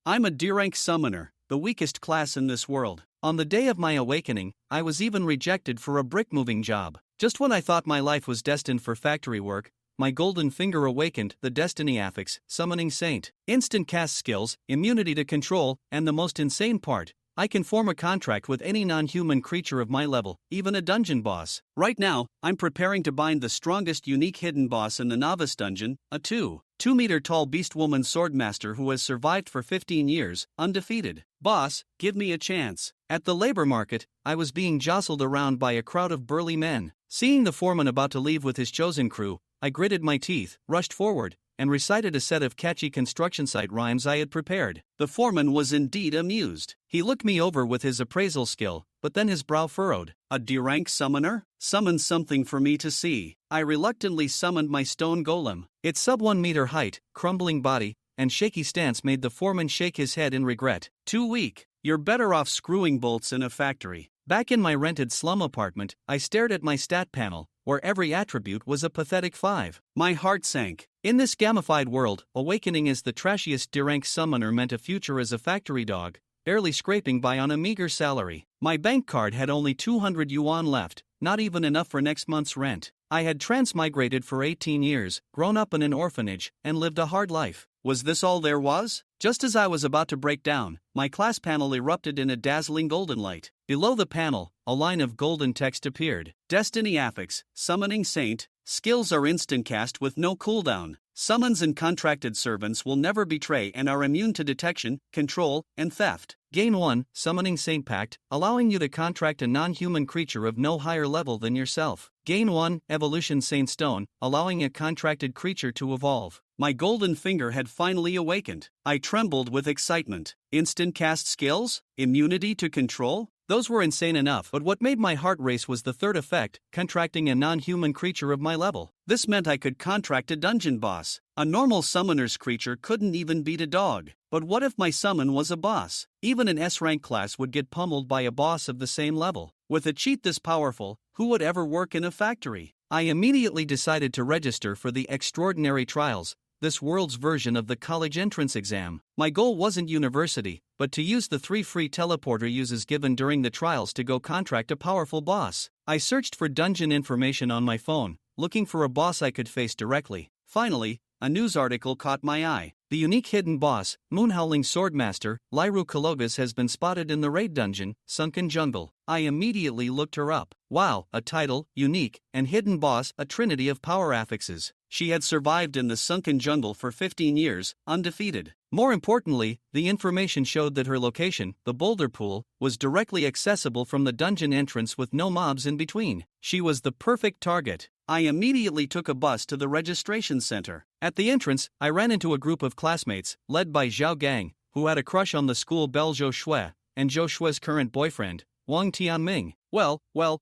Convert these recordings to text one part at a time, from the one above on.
I'm a D-rank summoner, the weakest class in this world. On the day of my awakening, I was even rejected for a brick-moving job. Just when I thought my life was destined for factory work, my golden finger awakened the destiny affix, summoning saint. Instant cast skills, immunity to control, and the most insane part, I can form a contract with any non-human creature of my level, even a dungeon boss. Right now, I'm preparing to bind the strongest unique hidden boss in the novice dungeon, a 2-meter tall beast woman swordmaster who has survived for 15 years, undefeated. Boss, give me a chance. At the labor market, I was being jostled around by a crowd of burly men. Seeing the foreman about to leave with his chosen crew, I gritted my teeth, rushed forward, and recited a set of catchy construction site rhymes I had prepared. The foreman was indeed amused. He looked me over with his appraisal skill, but then his brow furrowed. A D-rank summoner? Summon something for me to see. I reluctantly summoned my stone golem. Its sub-1 meter height, crumbling body, and shaky stance made the foreman shake his head in regret. Too weak. You're better off screwing bolts in a factory. Back in my rented slum apartment, I stared at my stat panel, where every attribute was a pathetic 5. My heart sank. In this gamified world, awakening as the trashiest D-rank summoner meant a future as a factory dog, barely scraping by on a meager salary. My bank card had only 200 yuan left, not even enough for next month's rent. I had transmigrated for 18 years, grown up in an orphanage, and lived a hard life. Was this all there was? Just as I was about to break down, my class panel erupted in a dazzling golden light. Below the panel, a line of golden text appeared. Destiny affix, summoning saint, skills are instant cast with no cooldown. Summons and contracted servants will never betray and are immune to detection, control, and theft. Gain 1, Summoning Saint Pact, allowing you to contract a non-human creature of no higher level than yourself. Gain 1, Evolution Saint Stone, allowing a contracted creature to evolve. My golden finger had finally awakened. I trembled with excitement. Instant cast skills? Immunity to control? Those were insane enough, but what made my heart race was the third effect, contracting a non-human creature of my level. This meant I could contract a dungeon boss. A normal summoner's creature couldn't even beat a dog. But what if my summon was a boss? Even an S-rank class would get pummeled by a boss of the same level. With a cheat this powerful, who would ever work in a factory? I immediately decided to register for the Extraordinary Trials, this world's version of the college entrance exam. My goal wasn't university, but to use the 3 free teleporter uses given during the trials to go contract a powerful boss. I searched for dungeon information on my phone, looking for a boss I could face directly. Finally, a news article caught my eye. The unique hidden boss, Moonhowling Swordmaster, Lyru Kalogas has been spotted in the raid dungeon, Sunken Jungle. I immediately looked her up. Wow, a title, unique, and hidden boss, a trinity of power affixes. She had survived in the Sunken Jungle for 15 years, undefeated. More importantly, the information showed that her location, the boulder pool, was directly accessible from the dungeon entrance with no mobs in between. She was the perfect target. I immediately took a bus to the registration center. At the entrance, I ran into a group of classmates, led by Zhao Gang, who had a crush on the school belle Zhou Shui, and Zhou Shui's current boyfriend, Wang Tianming. Well,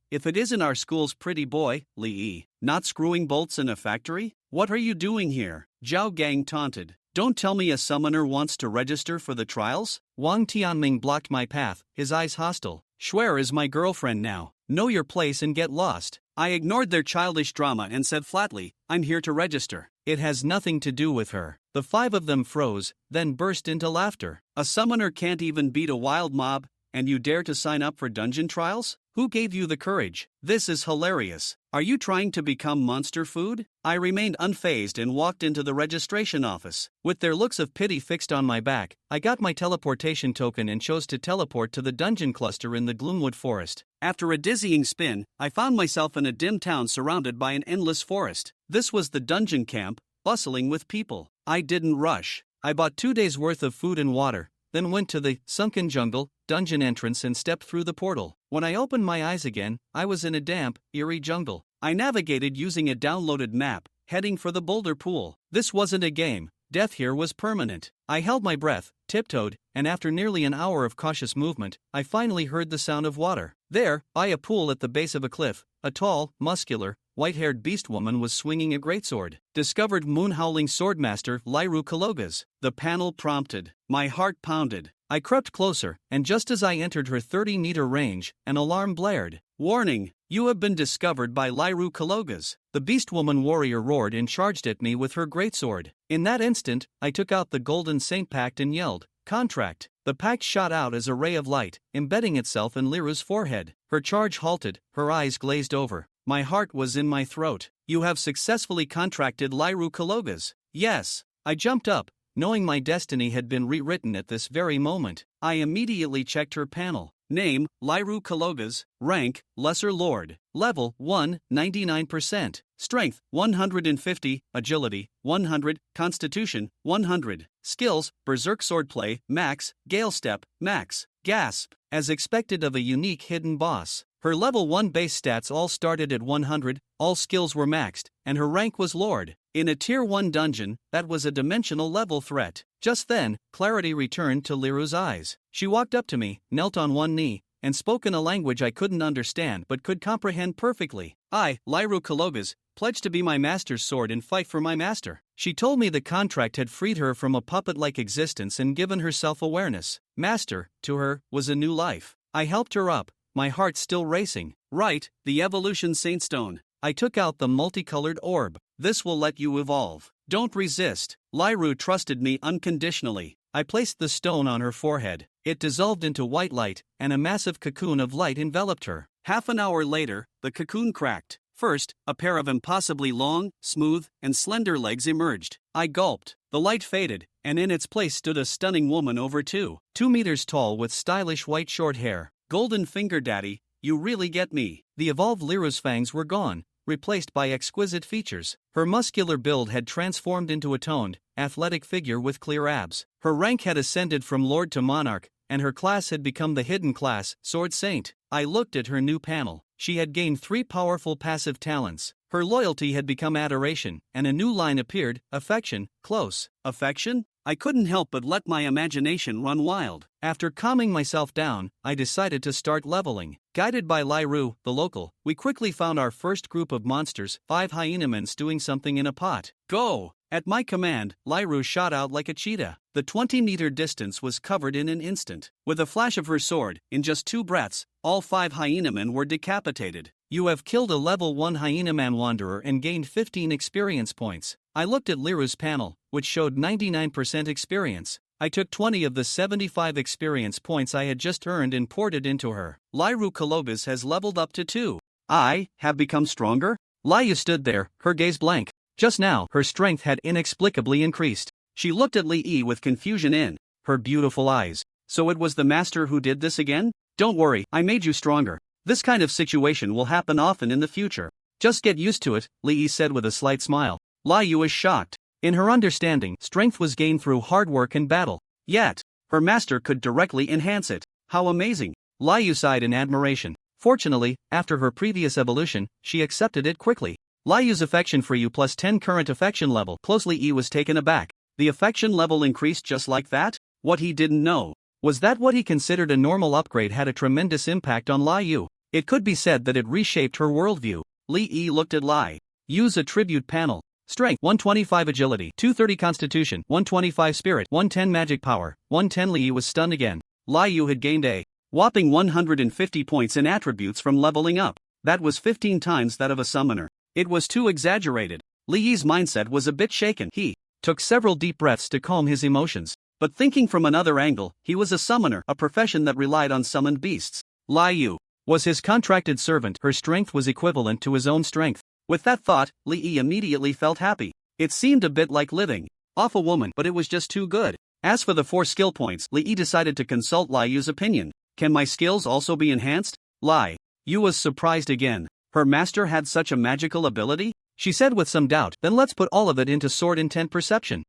if it isn't our school's pretty boy, Li Yi. Not screwing bolts in a factory? What are you doing here? Zhao Gang taunted. Don't tell me a summoner wants to register for the trials? Wang Tianming blocked my path, his eyes hostile. Shuer is my girlfriend now. Know your place and get lost. I ignored their childish drama and said flatly, I'm here to register. It has nothing to do with her. The 5 of them froze, then burst into laughter. A summoner can't even beat a wild mob, and you dare to sign up for dungeon trials? Who gave you the courage? This is hilarious. Are you trying to become monster food? I remained unfazed and walked into the registration office. With their looks of pity fixed on my back, I got my teleportation token and chose to teleport to the dungeon cluster in the Gloomwood Forest. After a dizzying spin, I found myself in a dim town surrounded by an endless forest. This was the dungeon camp, bustling with people. I didn't rush. I bought 2 days' worth of food and water, then went to the Sunken Jungle dungeon entrance and stepped through the portal. When I opened my eyes again, I was in a damp, eerie jungle. I navigated using a downloaded map, heading for the boulder pool. This wasn't a game. Death here was permanent. I held my breath, tiptoed, and after nearly an hour of cautious movement, I finally heard the sound of water. There, by a pool at the base of a cliff, a tall, muscular, white-haired beast woman was swinging a greatsword. Discovered Moonhowling Swordmaster Lyru Kalogas. The panel prompted. My heart pounded. I crept closer, and just as I entered her 30-meter range, an alarm blared. Warning! You have been discovered by Lyru Kalogas. The beast woman warrior roared and charged at me with her greatsword. In that instant, I took out the Golden Saint Pact and yelled, Contract. The pact shot out as a ray of light, embedding itself in Liru's forehead. Her charge halted, her eyes glazed over. My heart was in my throat. You have successfully contracted Liru Kalogas. Yes. I jumped up, knowing my destiny had been rewritten at this very moment. I immediately checked her panel. Name, Liru Kalogas. Rank, Lesser Lord. Level, 1, 99%. Strength, 150. Agility, 100. Constitution, 100. Skills, Berserk Swordplay, Max. Gale Step, Max. Gasp. As expected of a unique hidden boss. Her level 1 base stats all started at 100, all skills were maxed, and her rank was Lord. In a Tier 1 dungeon, that was a dimensional level threat. Just then, clarity returned to Liru's eyes. She walked up to me, knelt on one knee, and spoke in a language I couldn't understand but could comprehend perfectly. I, Liru Kalogas, pledged to be my master's sword and fight for my master. She told me the contract had freed her from a puppet-like existence and given her self-awareness. Master, to her, was a new life. I helped her up, my heart still racing. Right, the Evolution Saintstone. I took out the multicolored orb. This will let you evolve. Don't resist. Liru trusted me unconditionally. I placed the stone on her forehead. It dissolved into white light, and a massive cocoon of light enveloped her. Half an hour later, the cocoon cracked. First, a pair of impossibly long, smooth, and slender legs emerged. I gulped. The light faded, and in its place stood a stunning woman over 2 meters tall with stylish white short hair. Golden finger daddy, you really get me. The evolved Liru's fangs were gone, replaced by exquisite features. Her muscular build had transformed into a toned, athletic figure with clear abs. Her rank had ascended from Lord to Monarch, and her class had become the hidden class, Sword Saint. I looked at her new panel. She had gained 3 powerful passive talents. Her loyalty had become adoration, and a new line appeared, affection, close. Affection? I couldn't help but let my imagination run wild. After calming myself down, I decided to start leveling. Guided by Liru, the local, we quickly found our first group of monsters, 5 hyenamen stewing something in a pot. Go! At my command, Liru shot out like a cheetah. The 20-meter distance was covered in an instant. With a flash of her sword, in just 2 breaths, all 5 hyenamen were decapitated. You have killed a level 1 hyenaman wanderer and gained 15 experience points. I looked at Liru's panel, which showed 99% experience. I took 20 of the 75 experience points I had just earned and poured it into her. Liru Kalogas has leveled up to 2. I have become stronger? Liu stood there, her gaze blank. Just now, her strength had inexplicably increased. She looked at Li with confusion in her beautiful eyes. So it was the master who did this again? Don't worry, I made you stronger. This kind of situation will happen often in the future. Just get used to it, Li said with a slight smile. Liu is shocked. In her understanding, strength was gained through hard work and battle. Yet, her master could directly enhance it. How amazing! Liu sighed in admiration. Fortunately, after her previous evolution, she accepted it quickly. Liu's affection for you plus 10 current affection level. Closely E was taken aback. The affection level increased just like that? What he didn't know was that what he considered a normal upgrade had a tremendous impact on Liu. It could be said that it reshaped her worldview. Li looked at Liu's attribute panel. Strength 125, agility 230, constitution 125, spirit 110, magic power 110. Li was stunned again. Liu had gained a whopping 150 points in attributes from leveling up. That was 15 times that of a summoner. It was too exaggerated. Li's mindset was a bit shaken. He took several deep breaths to calm his emotions. But thinking from another angle, he was a summoner, a profession that relied on summoned beasts. Liu was his contracted servant. Her strength was equivalent to his own strength. With that thought, Li immediately felt happy. It seemed a bit like living off a woman, but it was just too good. As for the 4 skill points, Li decided to consult Liu's opinion. Can my skills also be enhanced? Liu was surprised again. Her master had such a magical ability? She said with some doubt. Then let's put all of it into sword intent perception.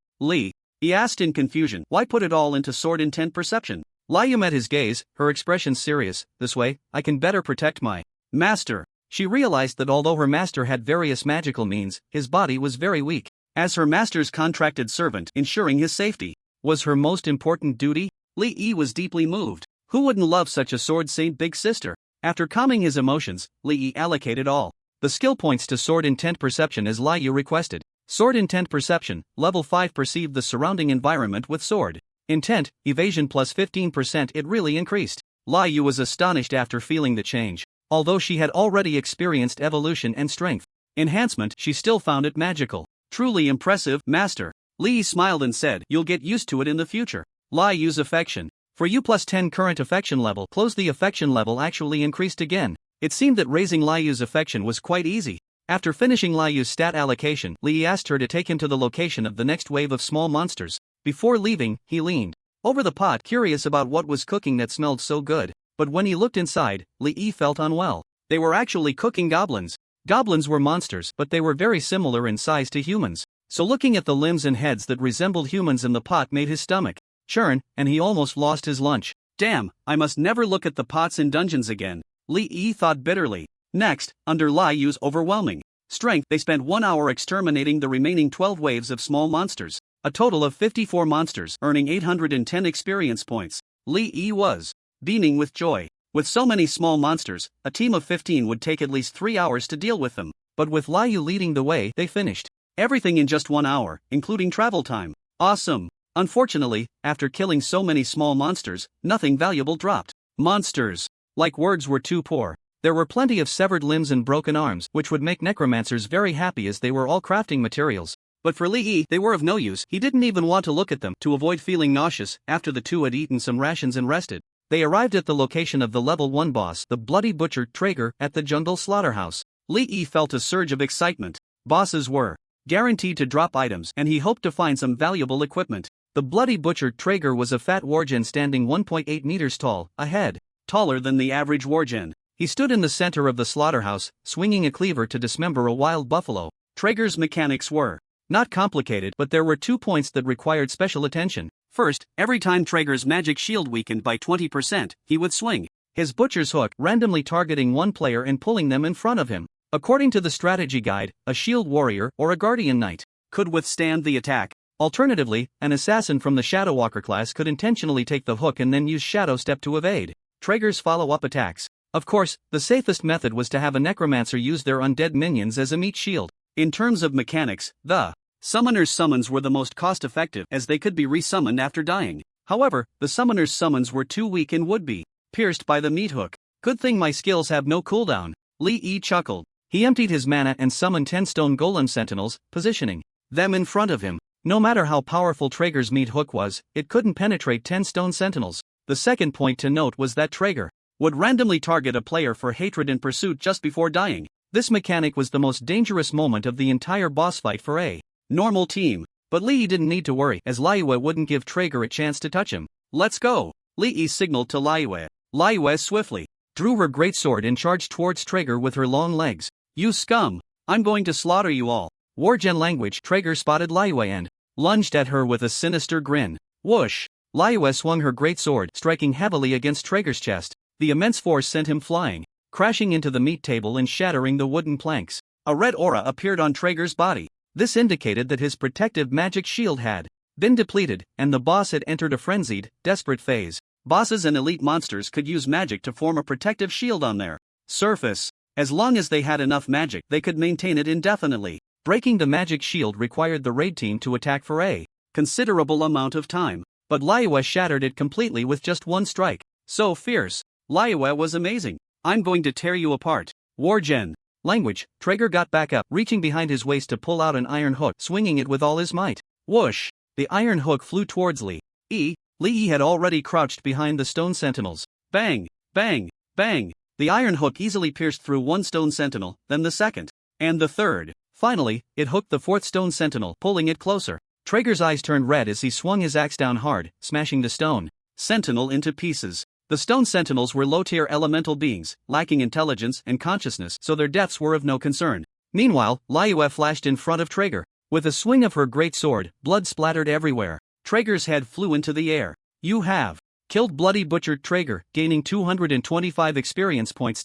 He asked in confusion. Why put it all into sword intent perception? Liu met his gaze, her expression serious. This way, I can better protect my master. She realized that although her master had various magical means, his body was very weak. As her master's contracted servant, ensuring his safety was her most important duty. Li was deeply moved. Who wouldn't love such a sword saint big sister? After calming his emotions, Li allocated all the skill points to sword intent perception as Liu requested. Sword intent perception, level 5, perceived the surrounding environment with sword intent, evasion plus 15%. It really increased. Liu was astonished after feeling the change. Although she had already experienced evolution and strength enhancement, she still found it magical. Truly impressive, master. Li smiled and said, you'll get used to it in the future. Li Yu's affection. For U plus 10 current affection level, close the affection level actually increased again. It seemed that raising Li Yu's affection was quite easy. After finishing Li Yu's stat allocation, Li asked her to take him to the location of the next wave of small monsters. Before leaving, he leaned over the pot, curious about what was cooking that smelled so good. But when he looked inside, Li felt unwell. They were actually cooking goblins. Goblins were monsters, but they were very similar in size to humans. So looking at the limbs and heads that resembled humans in the pot made his stomach churn, and he almost lost his lunch. Damn, I must never look at the pots in dungeons again, Li thought bitterly. Next, under Li Yu's overwhelming strength, they spent 1 hour exterminating the remaining 12 waves of small monsters. A total of 54 monsters, earning 810 experience points. Li was beaming with joy. With so many small monsters, a team of 15 would take at least 3 hours to deal with them. But with Li Yu leading the way, they finished everything in just 1 hour, including travel time. Awesome! Unfortunately, after killing so many small monsters, nothing valuable dropped. Monsters. Like words were too poor. There were plenty of severed limbs and broken arms, which would make necromancers very happy as they were all crafting materials. But for Li, they were of no use. He didn't even want to look at them to avoid feeling nauseous after the two had eaten some rations and rested. They arrived at the location of the level 1 boss, the bloody butcher Traeger, at the jungle slaughterhouse. Li felt a surge of excitement. Bosses were guaranteed to drop items, and he hoped to find some valuable equipment. The bloody butcher Traeger was a fat wargen standing 1.8 meters tall, a head taller than the average wargen. He stood in the center of the slaughterhouse, swinging a cleaver to dismember a wild buffalo. Traeger's mechanics were not complicated, but there were 2 points that required special attention. First, every time Traeger's magic shield weakened by 20%, he would swing his butcher's hook, randomly targeting one player and pulling them in front of him. According to the strategy guide, a shield warrior or a guardian knight could withstand the attack. Alternatively, an assassin from the Shadow Walker class could intentionally take the hook and then use Shadow Step to evade Traeger's follow-up attacks. Of course, the safest method was to have a necromancer use their undead minions as a meat shield. In terms of mechanics, the summoner's summons were the most cost-effective as they could be resummoned after dying. However, the summoner's summons were too weak and would be pierced by the meat hook. Good thing my skills have no cooldown. Li chuckled. He emptied his mana and summoned 10 stone golem sentinels, positioning them in front of him. No matter how powerful Traeger's meat hook was, it couldn't penetrate 10 stone sentinels. The second point to note was that Traeger would randomly target a player for hatred and pursuit just before dying. This mechanic was the most dangerous moment of the entire boss fight for a normal team. But Li didn't need to worry, as Liyue wouldn't give Traeger a chance to touch him. Let's go! Li signaled to Liyue. Liyue swiftly drew her greatsword and charged towards Traeger with her long legs. You scum! I'm going to slaughter you all. Wargen language. Traeger spotted Liyue and lunged at her with a sinister grin. Whoosh! Liyue swung her greatsword, striking heavily against Traeger's chest. The immense force sent him flying, crashing into the meat table and shattering the wooden planks. A red aura appeared on Traeger's body. This indicated that his protective magic shield had been depleted, and the boss had entered a frenzied, desperate phase. Bosses and elite monsters could use magic to form a protective shield on their surface. As long as they had enough magic, they could maintain it indefinitely. Breaking the magic shield required the raid team to attack for a considerable amount of time. But Liyue shattered it completely with just one strike. So fierce. Liyue was amazing. I'm going to tear you apart. Wargen language. Traeger got back up, reaching behind his waist to pull out an iron hook, swinging it with all his might. Whoosh! The iron hook flew towards Li. Li had already crouched behind the stone sentinels. Bang! Bang! Bang! The iron hook easily pierced through one stone sentinel, then the second, and the third. Finally, it hooked the fourth stone sentinel, pulling it closer. Traeger's eyes turned red as he swung his axe down hard, smashing the stone sentinel into pieces. The stone sentinels were low-tier elemental beings, lacking intelligence and consciousness, so their deaths were of no concern. Meanwhile, Liyue flashed in front of Traeger. With a swing of her great sword, blood splattered everywhere. Traeger's head flew into the air. You have killed bloody butchered Traeger, gaining 225 experience points.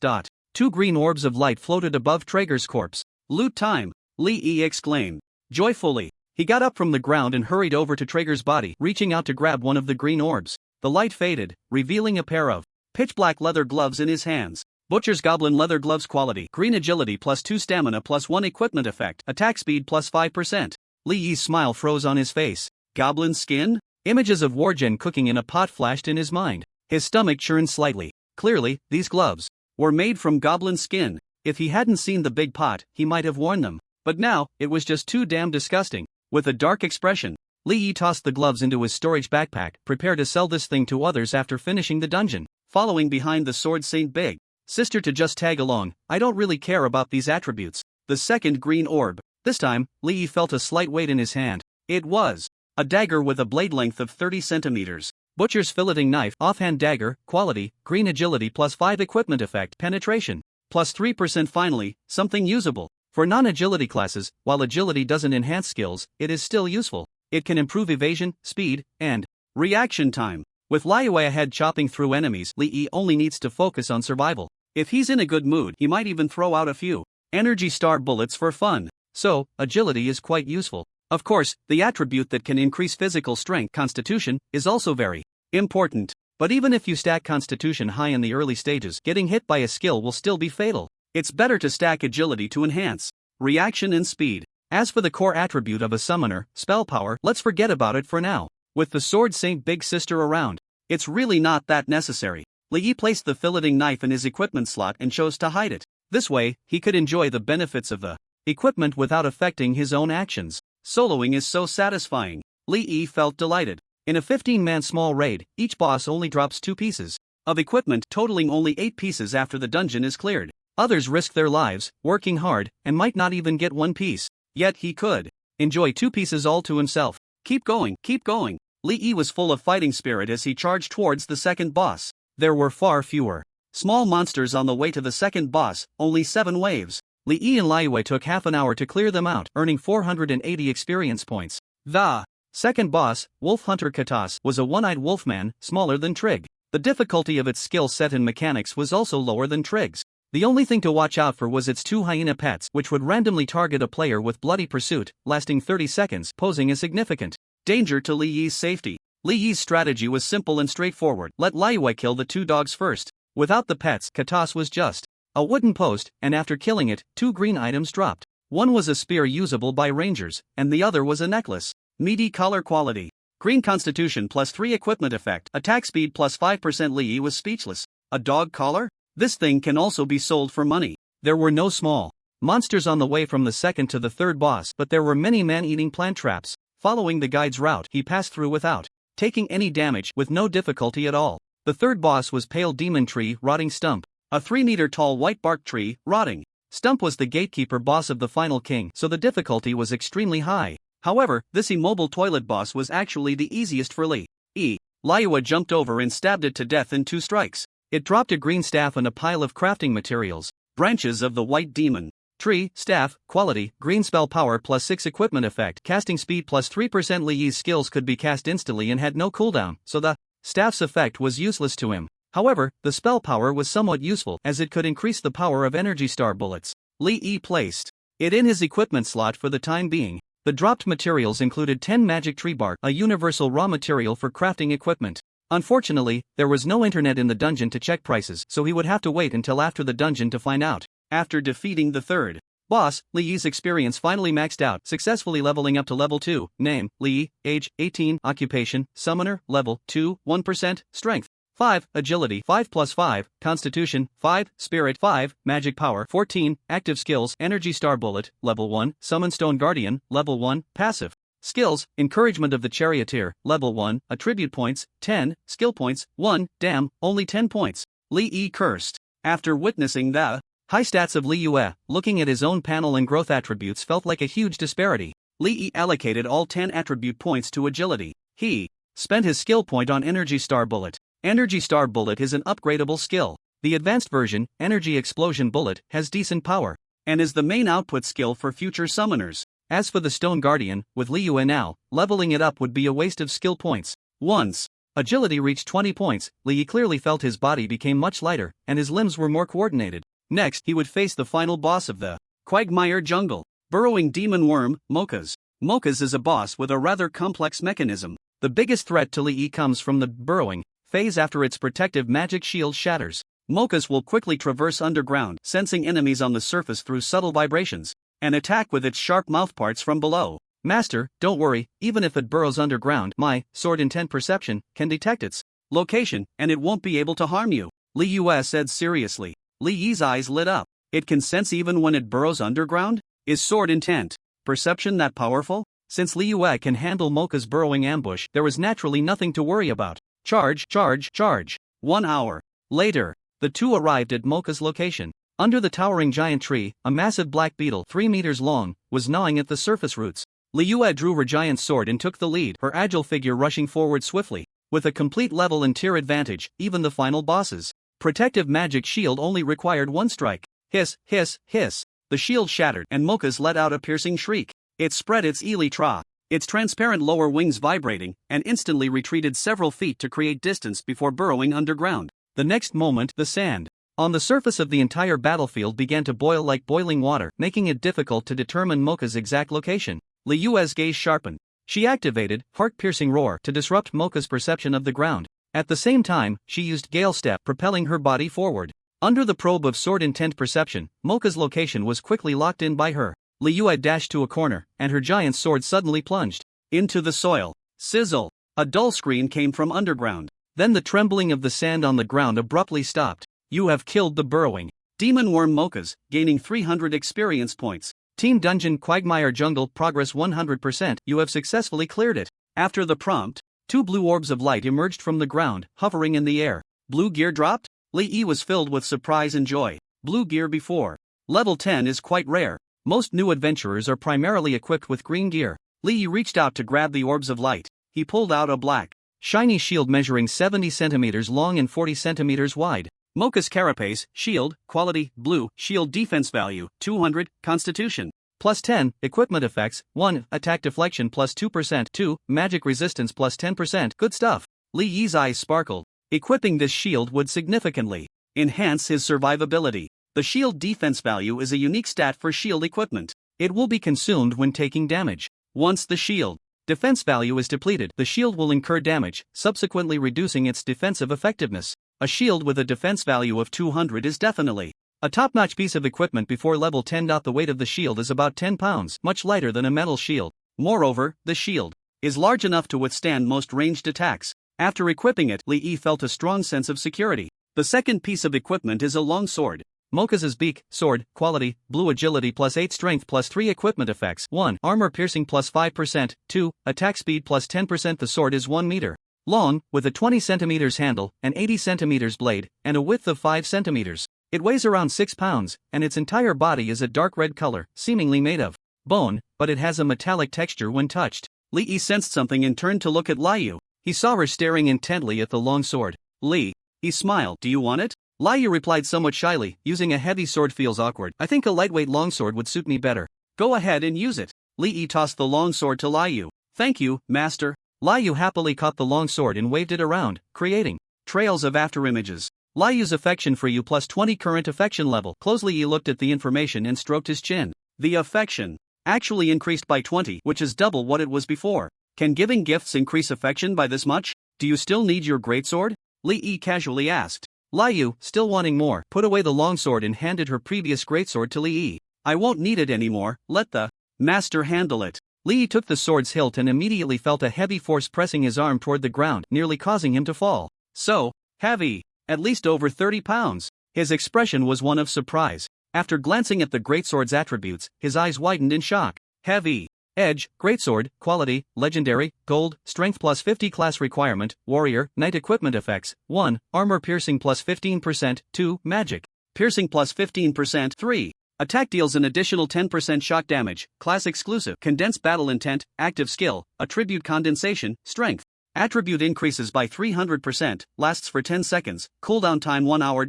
2 green orbs of light floated above Traeger's corpse. Loot time! Li exclaimed joyfully. He got up from the ground and hurried over to Traeger's body, reaching out to grab one of the green orbs. The light faded, revealing a pair of pitch-black leather gloves in his hands. Butcher's Goblin Leather Gloves quality. Green agility plus 2 stamina plus 1 equipment effect. Attack speed plus 5%. Li's smile froze on his face. Goblin skin? Images of Wargen cooking in a pot flashed in his mind. His stomach churned slightly. Clearly, these gloves were made from goblin skin. If he hadn't seen the big pot, he might have worn them. But now, it was just too damn disgusting. With a dark expression, Li Yi tossed the gloves into his storage backpack, prepared to sell this thing to others after finishing the dungeon. Following behind the sword Saint Big Sister to just tag along. I don't really care about these attributes. The second green orb. This time, Li Yi felt a slight weight in his hand. It was a dagger with a blade length of 30 centimeters. Butcher's filleting knife, offhand dagger, quality, green agility plus 5 equipment effect, penetration, plus 3%. Finally, something usable. For non-agility classes, while agility doesn't enhance skills, it is still useful. It can improve evasion, speed, and reaction time. With Liyue ahead chopping through enemies, Li Yi only needs to focus on survival. If he's in a good mood, he might even throw out a few energy star bullets for fun. So, agility is quite useful. Of course, the attribute that can increase physical strength, constitution, is also very important. But even if you stack constitution high in the early stages, getting hit by a skill will still be fatal. It's better to stack agility to enhance reaction and speed. As for the core attribute of a summoner, spell power, let's forget about it for now. With the sword Saint Big Sister around, it's really not that necessary. Li Yi placed the filleting knife in his equipment slot and chose to hide it. This way, he could enjoy the benefits of the equipment without affecting his own actions. Soloing is so satisfying. Li Yi felt delighted. In a 15-man small raid, each boss only drops 2 pieces of equipment, totaling only 8 pieces after the dungeon is cleared. Others risk their lives, working hard, and might not even get 1 piece. Yet he could enjoy 2 pieces all to himself. Keep going, keep going. Li Yi was full of fighting spirit as he charged towards the second boss. There were far fewer small monsters on the way to the second boss, only 7 waves. Li Yi and Liyue took half an hour to clear them out, earning 480 experience points. The second boss, Wolf Hunter Katas, was a one-eyed wolfman, smaller than Trig. The difficulty of its skill set and mechanics was also lower than Trig's. The only thing to watch out for was its 2 hyena pets, which would randomly target a player with bloody pursuit, lasting 30 seconds, posing a significant danger to Li Yi's safety. Li Yi's strategy was simple and straightforward. Let Liyue kill the 2 dogs first. Without the pets, Katas was just a wooden post, and after killing it, 2 green items dropped. One was a spear usable by rangers, and the other was a necklace. Meaty color quality. Green constitution plus 3 equipment effect. Attack speed plus 5%. Li Yi was speechless. A dog collar? This thing can also be sold for money. There were no small monsters on the way from the second to the third boss, but there were many man-eating plant traps. Following the guide's route, he passed through without taking any damage, with no difficulty at all. The third boss was Pale Demon Tree, Rotting Stump. A 3-meter-tall white-bark tree, rotting stump was the gatekeeper boss of the final king, so the difficulty was extremely high. However, this immobile toilet boss was actually the easiest for Li Yi. Liyue jumped over and stabbed it to death in 2 strikes. It dropped a green staff and a pile of crafting materials. Branches of the white demon tree, staff, quality, green spell power plus 6 equipment effect, casting speed plus 3%. Li Yi's skills could be cast instantly and had no cooldown, so the staff's effect was useless to him. However, the spell power was somewhat useful, as it could increase the power of energy star bullets. Li Yi placed it in his equipment slot for the time being. The dropped materials included 10 magic tree bark, a universal raw material for crafting equipment. Unfortunately, there was no internet in the dungeon to check prices, so he would have to wait until after the dungeon to find out. After defeating the third boss, Li Yi's experience finally maxed out, successfully leveling up to level 2. Name, Li Yi, age, 18, occupation, summoner, level 2, 1%, strength 5, agility 5 plus 5, constitution 5, spirit 5, magic power 14, active skills, energy star bullet, level 1, summon stone guardian, level 1, passive skills, encouragement of the charioteer, level 1, attribute points, 10, skill points, 1, damn, only 10 points. Li Yi cursed. After witnessing the high stats of Liyue, looking at his own panel and growth attributes felt like a huge disparity. Li Yi allocated all 10 attribute points to agility. He spent his skill point on energy star bullet. Energy star bullet is an upgradable skill. The advanced version, energy explosion bullet, has decent power and is the main output skill for future summoners. As for the stone guardian, with Liyue now, leveling it up would be a waste of skill points. Once agility reached 20 points, Li Yi clearly felt his body became much lighter, and his limbs were more coordinated. Next, he would face the final boss of the Quagmire Jungle, burrowing demon worm, Mokas. Mokas is a boss with a rather complex mechanism. The biggest threat to Li Yi comes from the burrowing phase after its protective magic shield shatters. Mokas will quickly traverse underground, sensing enemies on the surface through subtle vibrations, and attack with its sharp mouthparts from below. Master, don't worry, even if it burrows underground, my sword intent perception can detect its location, and it won't be able to harm you, Liyue said seriously. Li Yi's eyes lit up. It can sense even when it burrows underground? Is sword intent perception that powerful? Since Liyue can handle Mocha's burrowing ambush, there was naturally nothing to worry about. Charge, charge, charge. 1 hour later, the two arrived at Mocha's location. Under the towering giant tree, a massive black beetle 3 meters long was gnawing at the surface roots. Liyue drew her giant sword and took the lead, her agile figure rushing forward swiftly. With a complete level and tier advantage, even the final bosses' protective magic shield only required 1 strike. Hiss, hiss, hiss. The shield shattered, and Mocha's let out a piercing shriek. It spread its elytra, its transparent lower wings vibrating, and instantly retreated several feet to create distance before burrowing underground. The next moment, the sand on the surface of the entire battlefield began to boil like boiling water, making it difficult to determine Mocha's exact location. Liyue's gaze sharpened. She activated heart-piercing roar to disrupt Mocha's perception of the ground. At the same time, she used Gale Step, propelling her body forward. Under the probe of sword intent perception, Mocha's location was quickly locked in by her. Liyue dashed to a corner, and her giant sword suddenly plunged into the soil. Sizzle! A dull scream came from underground. Then the trembling of the sand on the ground abruptly stopped. You have killed the burrowing demon worm Mochas, gaining 300 experience points. Team Dungeon Quagmire Jungle progress 100%. You have successfully cleared it. After the prompt, 2 blue orbs of light emerged from the ground, hovering in the air. Blue gear dropped? Li was filled with surprise and joy. Blue gear before level 10 is quite rare. Most new adventurers are primarily equipped with green gear. Li reached out to grab the orbs of light. He pulled out a black, shiny shield measuring 70 centimeters long and 40 centimeters wide. Mocha's carapace, shield, quality, blue, shield defense value, 200, constitution, plus 10, equipment effects, 1, attack deflection plus 2%, 2, magic resistance plus 10%, good stuff. Li Yi's eyes sparkled. Equipping this shield would significantly enhance his survivability. The shield defense value is a unique stat for shield equipment. It will be consumed when taking damage. Once the shield defense value is depleted, the shield will incur damage, subsequently reducing its defensive effectiveness. A shield with a defense value of 200 is definitely a top-notch piece of equipment before level 10. The weight of the shield is about 10 pounds, much lighter than a metal shield. Moreover, the shield is large enough to withstand most ranged attacks. After equipping it, Li felt a strong sense of security. The second piece of equipment is a long sword. Mocha's beak, sword, quality, blue agility plus 8 strength plus 3 equipment effects, 1, armor piercing plus 5%, 2, attack speed plus 10%. The sword is 1 meter long, with a 20 centimeters handle, an 80 centimeters blade, and a width of 5 centimeters. It weighs around 6 pounds, and its entire body is a dark red color, seemingly made of bone, but it has a metallic texture when touched. Li sensed something and turned to look at Liu. He saw her staring intently at the long sword. Li. He smiled. Do you want it? Liu replied somewhat shyly, using a heavy sword feels awkward. I think a lightweight longsword would suit me better. Go ahead and use it. Li tossed the long sword to Liu. Thank you, master. Liu happily caught the long sword and waved it around, creating trails of afterimages. Liu's affection for you plus 20 current affection level. Li looked at the information and stroked his chin. The affection actually increased by 20, which is double what it was before. Can giving gifts increase affection by this much? Do you still need your greatsword? Li casually asked. Liu, still wanting more, put away the longsword and handed her previous greatsword to Li. I won't need it anymore, let the master handle it. Li took the sword's hilt and immediately felt a heavy force pressing his arm toward the ground, nearly causing him to fall. So heavy, at least over 30 pounds. His expression was one of surprise. After glancing at the greatsword's attributes, his eyes widened in shock. Heavy. Edge, greatsword, quality, legendary, gold, strength plus 50 class requirement, warrior, knight equipment effects, 1, armor piercing plus 15%, 2, magic piercing plus 15%, 3, attack deals an additional 10% shock damage, class exclusive, condensed battle intent, active skill, attribute condensation, strength. Attribute increases by 300%, lasts for 10 seconds, cooldown time 1 hour.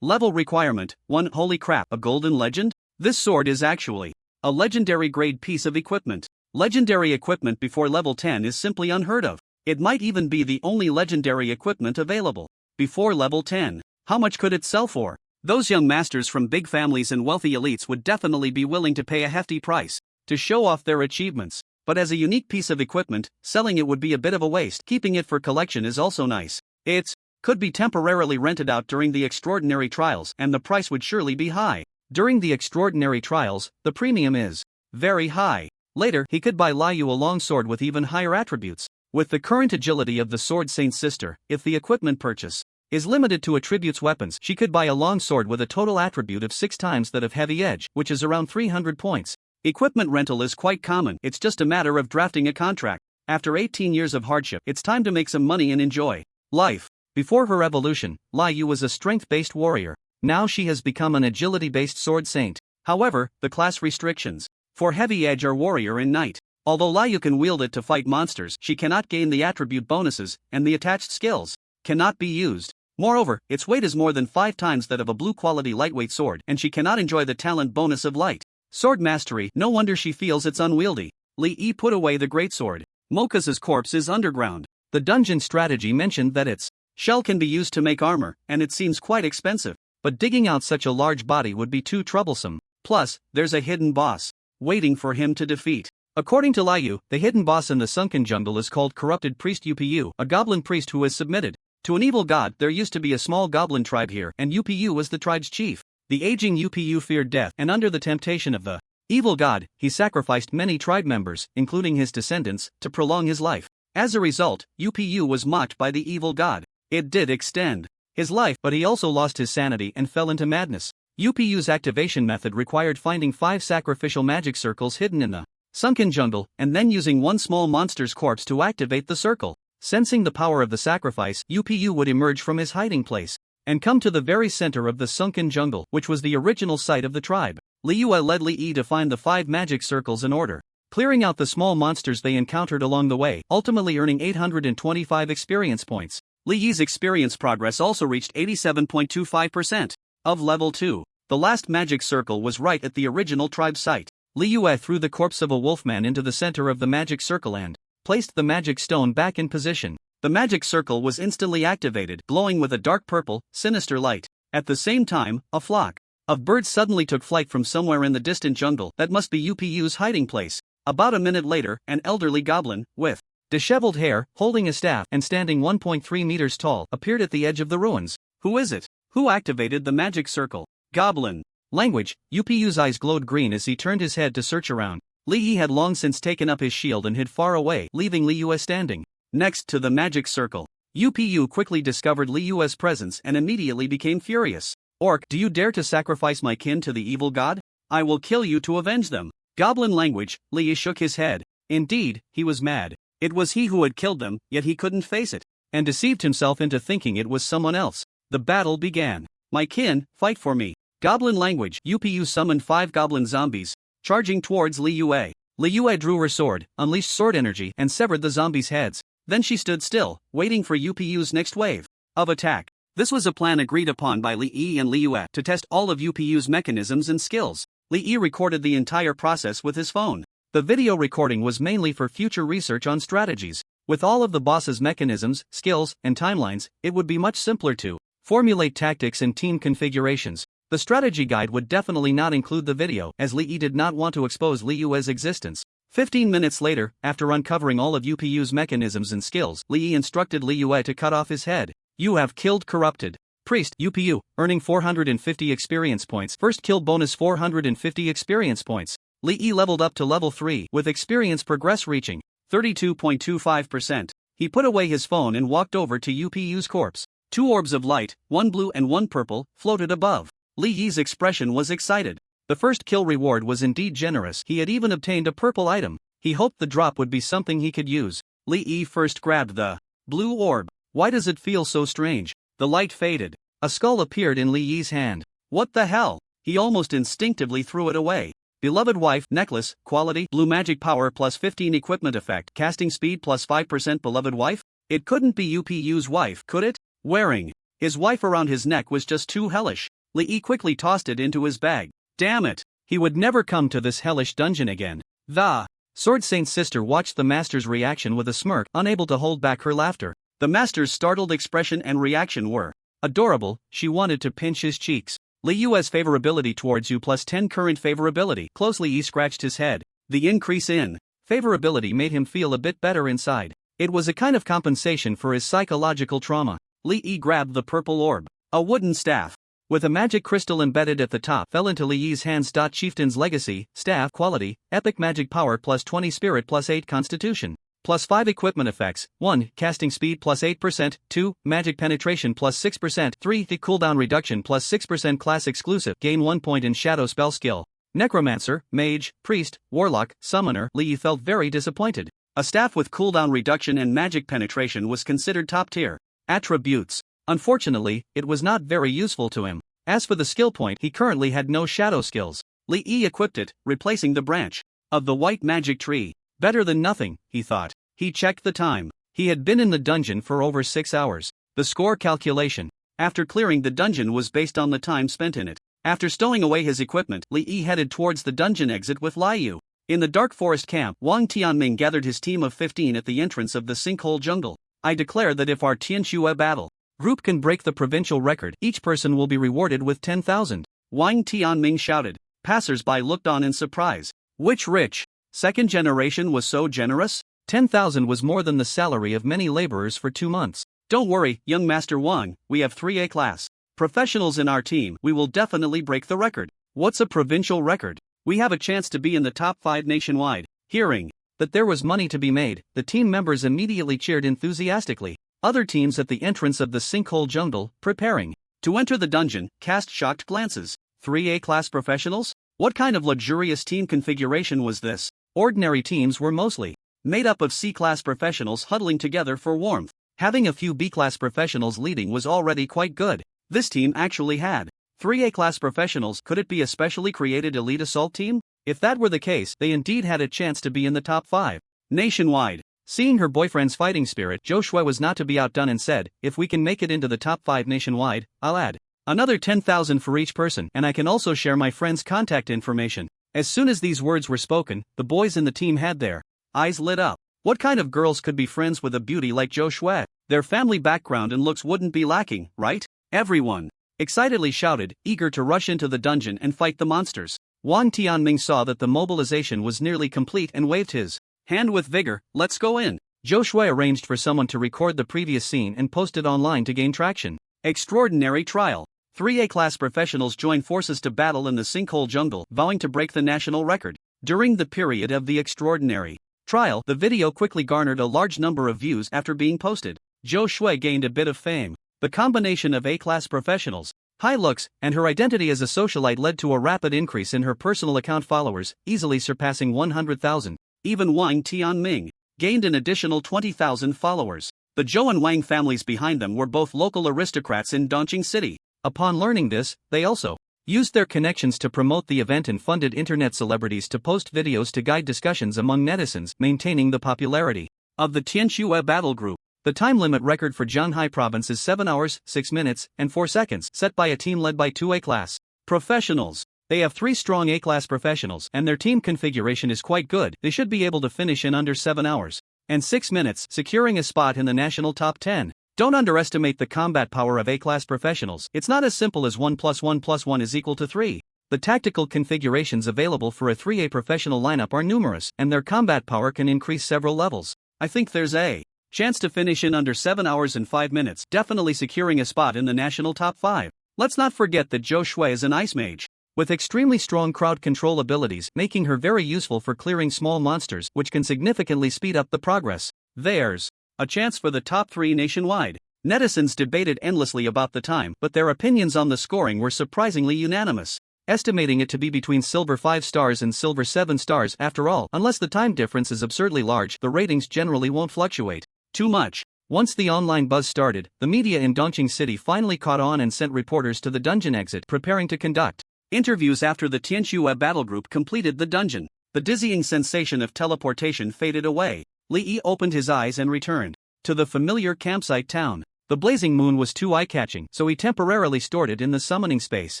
Level requirement, 1. Holy crap, a golden legend? This sword is actually a legendary grade piece of equipment. Legendary equipment before level 10 is simply unheard of. It might even be the only legendary equipment available before level 10. How much could it sell for? Those young masters from big families and wealthy elites would definitely be willing to pay a hefty price to show off their achievements. But as a unique piece of equipment, selling it would be a bit of a waste. Keeping it for collection is also nice. It could be temporarily rented out during the extraordinary trials, and the price would surely be high. During the extraordinary trials, the premium is very high. Later, he could buy Liu a long sword with even higher attributes. With the current agility of the Sword Saint's sister, if the equipment purchase is limited to attributes weapons, she could buy a long sword with a total attribute of 6 times that of heavy edge, which is around 300 points. Equipment rental is quite common, it's just a matter of drafting a contract. After 18 years of hardship, it's time to make some money and enjoy life. Before her evolution, Liu was a strength-based warrior. Now she has become an agility-based sword saint. However, the class restrictions. For heavy edge are warrior and knight. Although Liu can wield it to fight monsters, she cannot gain the attribute bonuses, and the attached skills cannot be used. Moreover, its weight is more than 5 times that of a blue-quality lightweight sword, and she cannot enjoy the talent bonus of light sword mastery. No wonder she feels it's unwieldy. Li put away the greatsword. Moka's corpse is underground. The dungeon strategy mentioned that its shell can be used to make armor, and it seems quite expensive. But digging out such a large body would be too troublesome. Plus, there's a hidden boss waiting for him to defeat. According to Liu, the hidden boss in the sunken jungle is called Corrupted Priest Upu, a goblin priest who has submitted to an evil god. There used to be a small goblin tribe here, and Upu was the tribe's chief. The aging Upu feared death, and under the temptation of the evil god, he sacrificed many tribe members, including his descendants, to prolong his life. As a result, Upu was mocked by the evil god. It did extend his life, but he also lost his sanity and fell into madness. Upu's activation method required finding 5 sacrificial magic circles hidden in the sunken jungle, and then using one small monster's corpse to activate the circle. Sensing the power of the sacrifice, Upu would emerge from his hiding place and come to the very center of the sunken jungle, which was the original site of the tribe. Liu led Li to find the 5 magic circles in order, clearing out the small monsters they encountered along the way, ultimately earning 825 experience points. Li's experience progress also reached 87.25% of level 2. The last magic circle was right at the original tribe site. Liu threw the corpse of a wolfman into the center of the magic circle and placed the magic stone back in position. The magic circle was instantly activated, glowing with a dark purple, sinister light. At the same time, a flock of birds suddenly took flight from somewhere in the distant jungle. That must be Upu's hiding place. About a minute later, an elderly goblin, with disheveled hair, holding a staff, and standing 1.3 meters tall, appeared at the edge of the ruins. Who is it? Who activated the magic circle? Goblin. Language. Upu's eyes glowed green as he turned his head to search around. Li had long since taken up his shield and hid far away, leaving Liu standing next to the magic circle. Upu quickly discovered Liu's presence and immediately became furious. Orc, do you dare to sacrifice my kin to the evil god? I will kill you to avenge them. Goblin language. Li shook his head. Indeed, he was mad. It was he who had killed them, yet he couldn't face it, and deceived himself into thinking it was someone else. The battle began. My kin, fight for me. Goblin language. Upu summoned 5 goblin zombies, charging towards Liu. Liu drew her sword, unleashed sword energy, and severed the zombies' heads. Then she stood still, waiting for Upu's next wave of attack. This was a plan agreed upon by Li and Liu to test all of Upu's mechanisms and skills. Li recorded the entire process with his phone. The video recording was mainly for future research on strategies. With all of the boss's mechanisms, skills, and timelines, it would be much simpler to formulate tactics and team configurations. The strategy guide would definitely not include the video, as Li did not want to expose Liu's existence. 15 minutes later, after uncovering all of Upu's mechanisms and skills, Li instructed Liu to cut off his head. You have killed Corrupted Priest Upu, earning 450 experience points. First kill bonus 450 experience points. Li leveled up to level 3, with experience progress reaching 32.25%. He put away his phone and walked over to Upu's corpse. 2 orbs of light, 1 blue and 1 purple, floated above. Li's expression was excited. The first kill reward was indeed generous. He had even obtained a purple item. He hoped the drop would be something he could use. Li first grabbed the blue orb. Why does it feel so strange? The light faded. A skull appeared in Li's hand. What the hell? He almost instinctively threw it away. Beloved wife, necklace, quality, blue magic power plus 15 equipment effect, casting speed plus 5%. Beloved wife? It couldn't be Upu's wife, could it? Wearing his wife around his neck was just too hellish. Li quickly tossed it into his bag. Damn it! He would never come to this hellish dungeon again. The Sword Saint's sister watched the master's reaction with a smirk, unable to hold back her laughter. The master's startled expression and reaction were adorable. She wanted to pinch his cheeks. Liu's favorability towards you plus 10 current favorability. Closely he scratched his head. The increase in favorability made him feel a bit better inside. It was a kind of compensation for his psychological trauma. Li grabbed the purple orb. A wooden staff with a magic crystal embedded at the top fell into Li's hands. Chieftain's legacy, staff quality, epic magic power plus 20 spirit plus 8 constitution. Plus 5 equipment effects, 1. Casting speed plus 8%, 2. Magic penetration plus 6%, 3. The cooldown reduction plus 6% class exclusive, gain 1 point in shadow spell skill. Necromancer, Mage, Priest, Warlock, Summoner. Lee felt very disappointed. A staff with cooldown reduction and magic penetration was considered top tier. Attributes. Unfortunately, it was not very useful to him. As for the skill point, he currently had no shadow skills. Lee equipped it, replacing the branch of the white magic tree. Better than nothing, he thought. He checked the time. He had been in the dungeon for over 6 hours. The score calculation after clearing the dungeon was based on the time spent in it. After stowing away his equipment, Lee headed towards the dungeon exit with Liu. In the Dark Forest camp, Wang Tianming gathered his team of 15 at the entrance of the Sinkhole Jungle. I declare that if our Tianxue battle group can break the provincial record, each person will be rewarded with 10,000. Wang Tianming shouted. Passers-by looked on in surprise. Which rich second generation was so generous? 10,000 was more than the salary of many laborers for 2 months. Don't worry, young Master Wang, we have 3A class professionals in our team. We will definitely break the record. What's a provincial record? We have a chance to be in the top 5 nationwide. Hearing that there was money to be made, the team members immediately cheered enthusiastically. Other teams at the entrance of the Sinkhole Jungle, preparing to enter the dungeon, cast shocked glances. 3A class professionals? What kind of luxurious team configuration was this? Ordinary teams were mostly made up of C-class professionals huddling together for warmth. Having a few B-class professionals leading was already quite good. This team actually had 3A class professionals. Could it be a specially created elite assault team? If that were the case, they indeed had a chance to be in the top 5 nationwide. Seeing her boyfriend's fighting spirit, Zhou Shui was not to be outdone and said, if we can make it into the top 5 nationwide, I'll add another 10,000 for each person, and I can also share my friend's contact information. As soon as these words were spoken, the boys in the team had their eyes lit up. What kind of girls could be friends with a beauty like Zhou Shui? Their family background and looks wouldn't be lacking, right? Everyone excitedly shouted, eager to rush into the dungeon and fight the monsters. Wang Tianming saw that the mobilization was nearly complete and waved his hand with vigor. Let's go in. Zhou Shui arranged for someone to record the previous scene and post it online to gain traction. Extraordinary trial. 3A class professionals join forces to battle in the Sinkhole Jungle, vowing to break the national record. During the period of the extraordinary trial, the video quickly garnered a large number of views after being posted. Zhou Shui gained a bit of fame. The combination of A-class professionals, high looks, and her identity as a socialite led to a rapid increase in her personal account followers, easily surpassing 100,000. Even Wang Tianming gained an additional 20,000 followers. The Zhou and Wang families behind them were both local aristocrats in Dongqing City. Upon learning this, they also used their connections to promote the event and funded internet celebrities to post videos to guide discussions among netizens, maintaining the popularity of the Tianxue battle group. The time limit record for Zhanghai province is 7 hours, 6 minutes, and 4 seconds, set by a team led by 2 A-class professionals. They have 3 strong A-class professionals, and their team configuration is quite good. They should be able to finish in under 7 hours and 6 minutes, securing a spot in the national top 10. Don't underestimate the combat power of A-class professionals. It's not as simple as 1 + 1 + 1 is equal to 3. The tactical configurations available for a 3A professional lineup are numerous, and their combat power can increase several levels. I think there's a chance to finish in under 7 hours and 5 minutes, definitely securing a spot in the national top 5. Let's not forget that Zhou Shui is an ice mage with extremely strong crowd control abilities, making her very useful for clearing small monsters, which can significantly speed up the progress. There's a chance for the top 3 nationwide. Netizens debated endlessly about the time, but their opinions on the scoring were surprisingly unanimous, estimating it to be between silver 5 stars and silver 7 stars. After all, unless the time difference is absurdly large, the ratings generally won't fluctuate too much. Once the online buzz started, the media in Dongqing City finally caught on and sent reporters to the dungeon exit, preparing to conduct interviews after the Tianxue battle group completed the dungeon. The dizzying sensation of teleportation faded away. Li opened his eyes and returned to the familiar campsite town. The blazing moon was too eye-catching, so he temporarily stored it in the summoning space.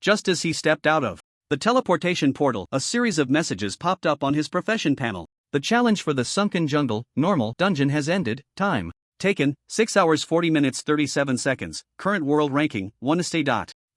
Just as he stepped out of the teleportation portal, a series of messages popped up on his profession panel. The challenge for the Sunken Jungle, normal dungeon has ended. Time taken, 6 hours 40 minutes 37 seconds. Current world ranking, 1:.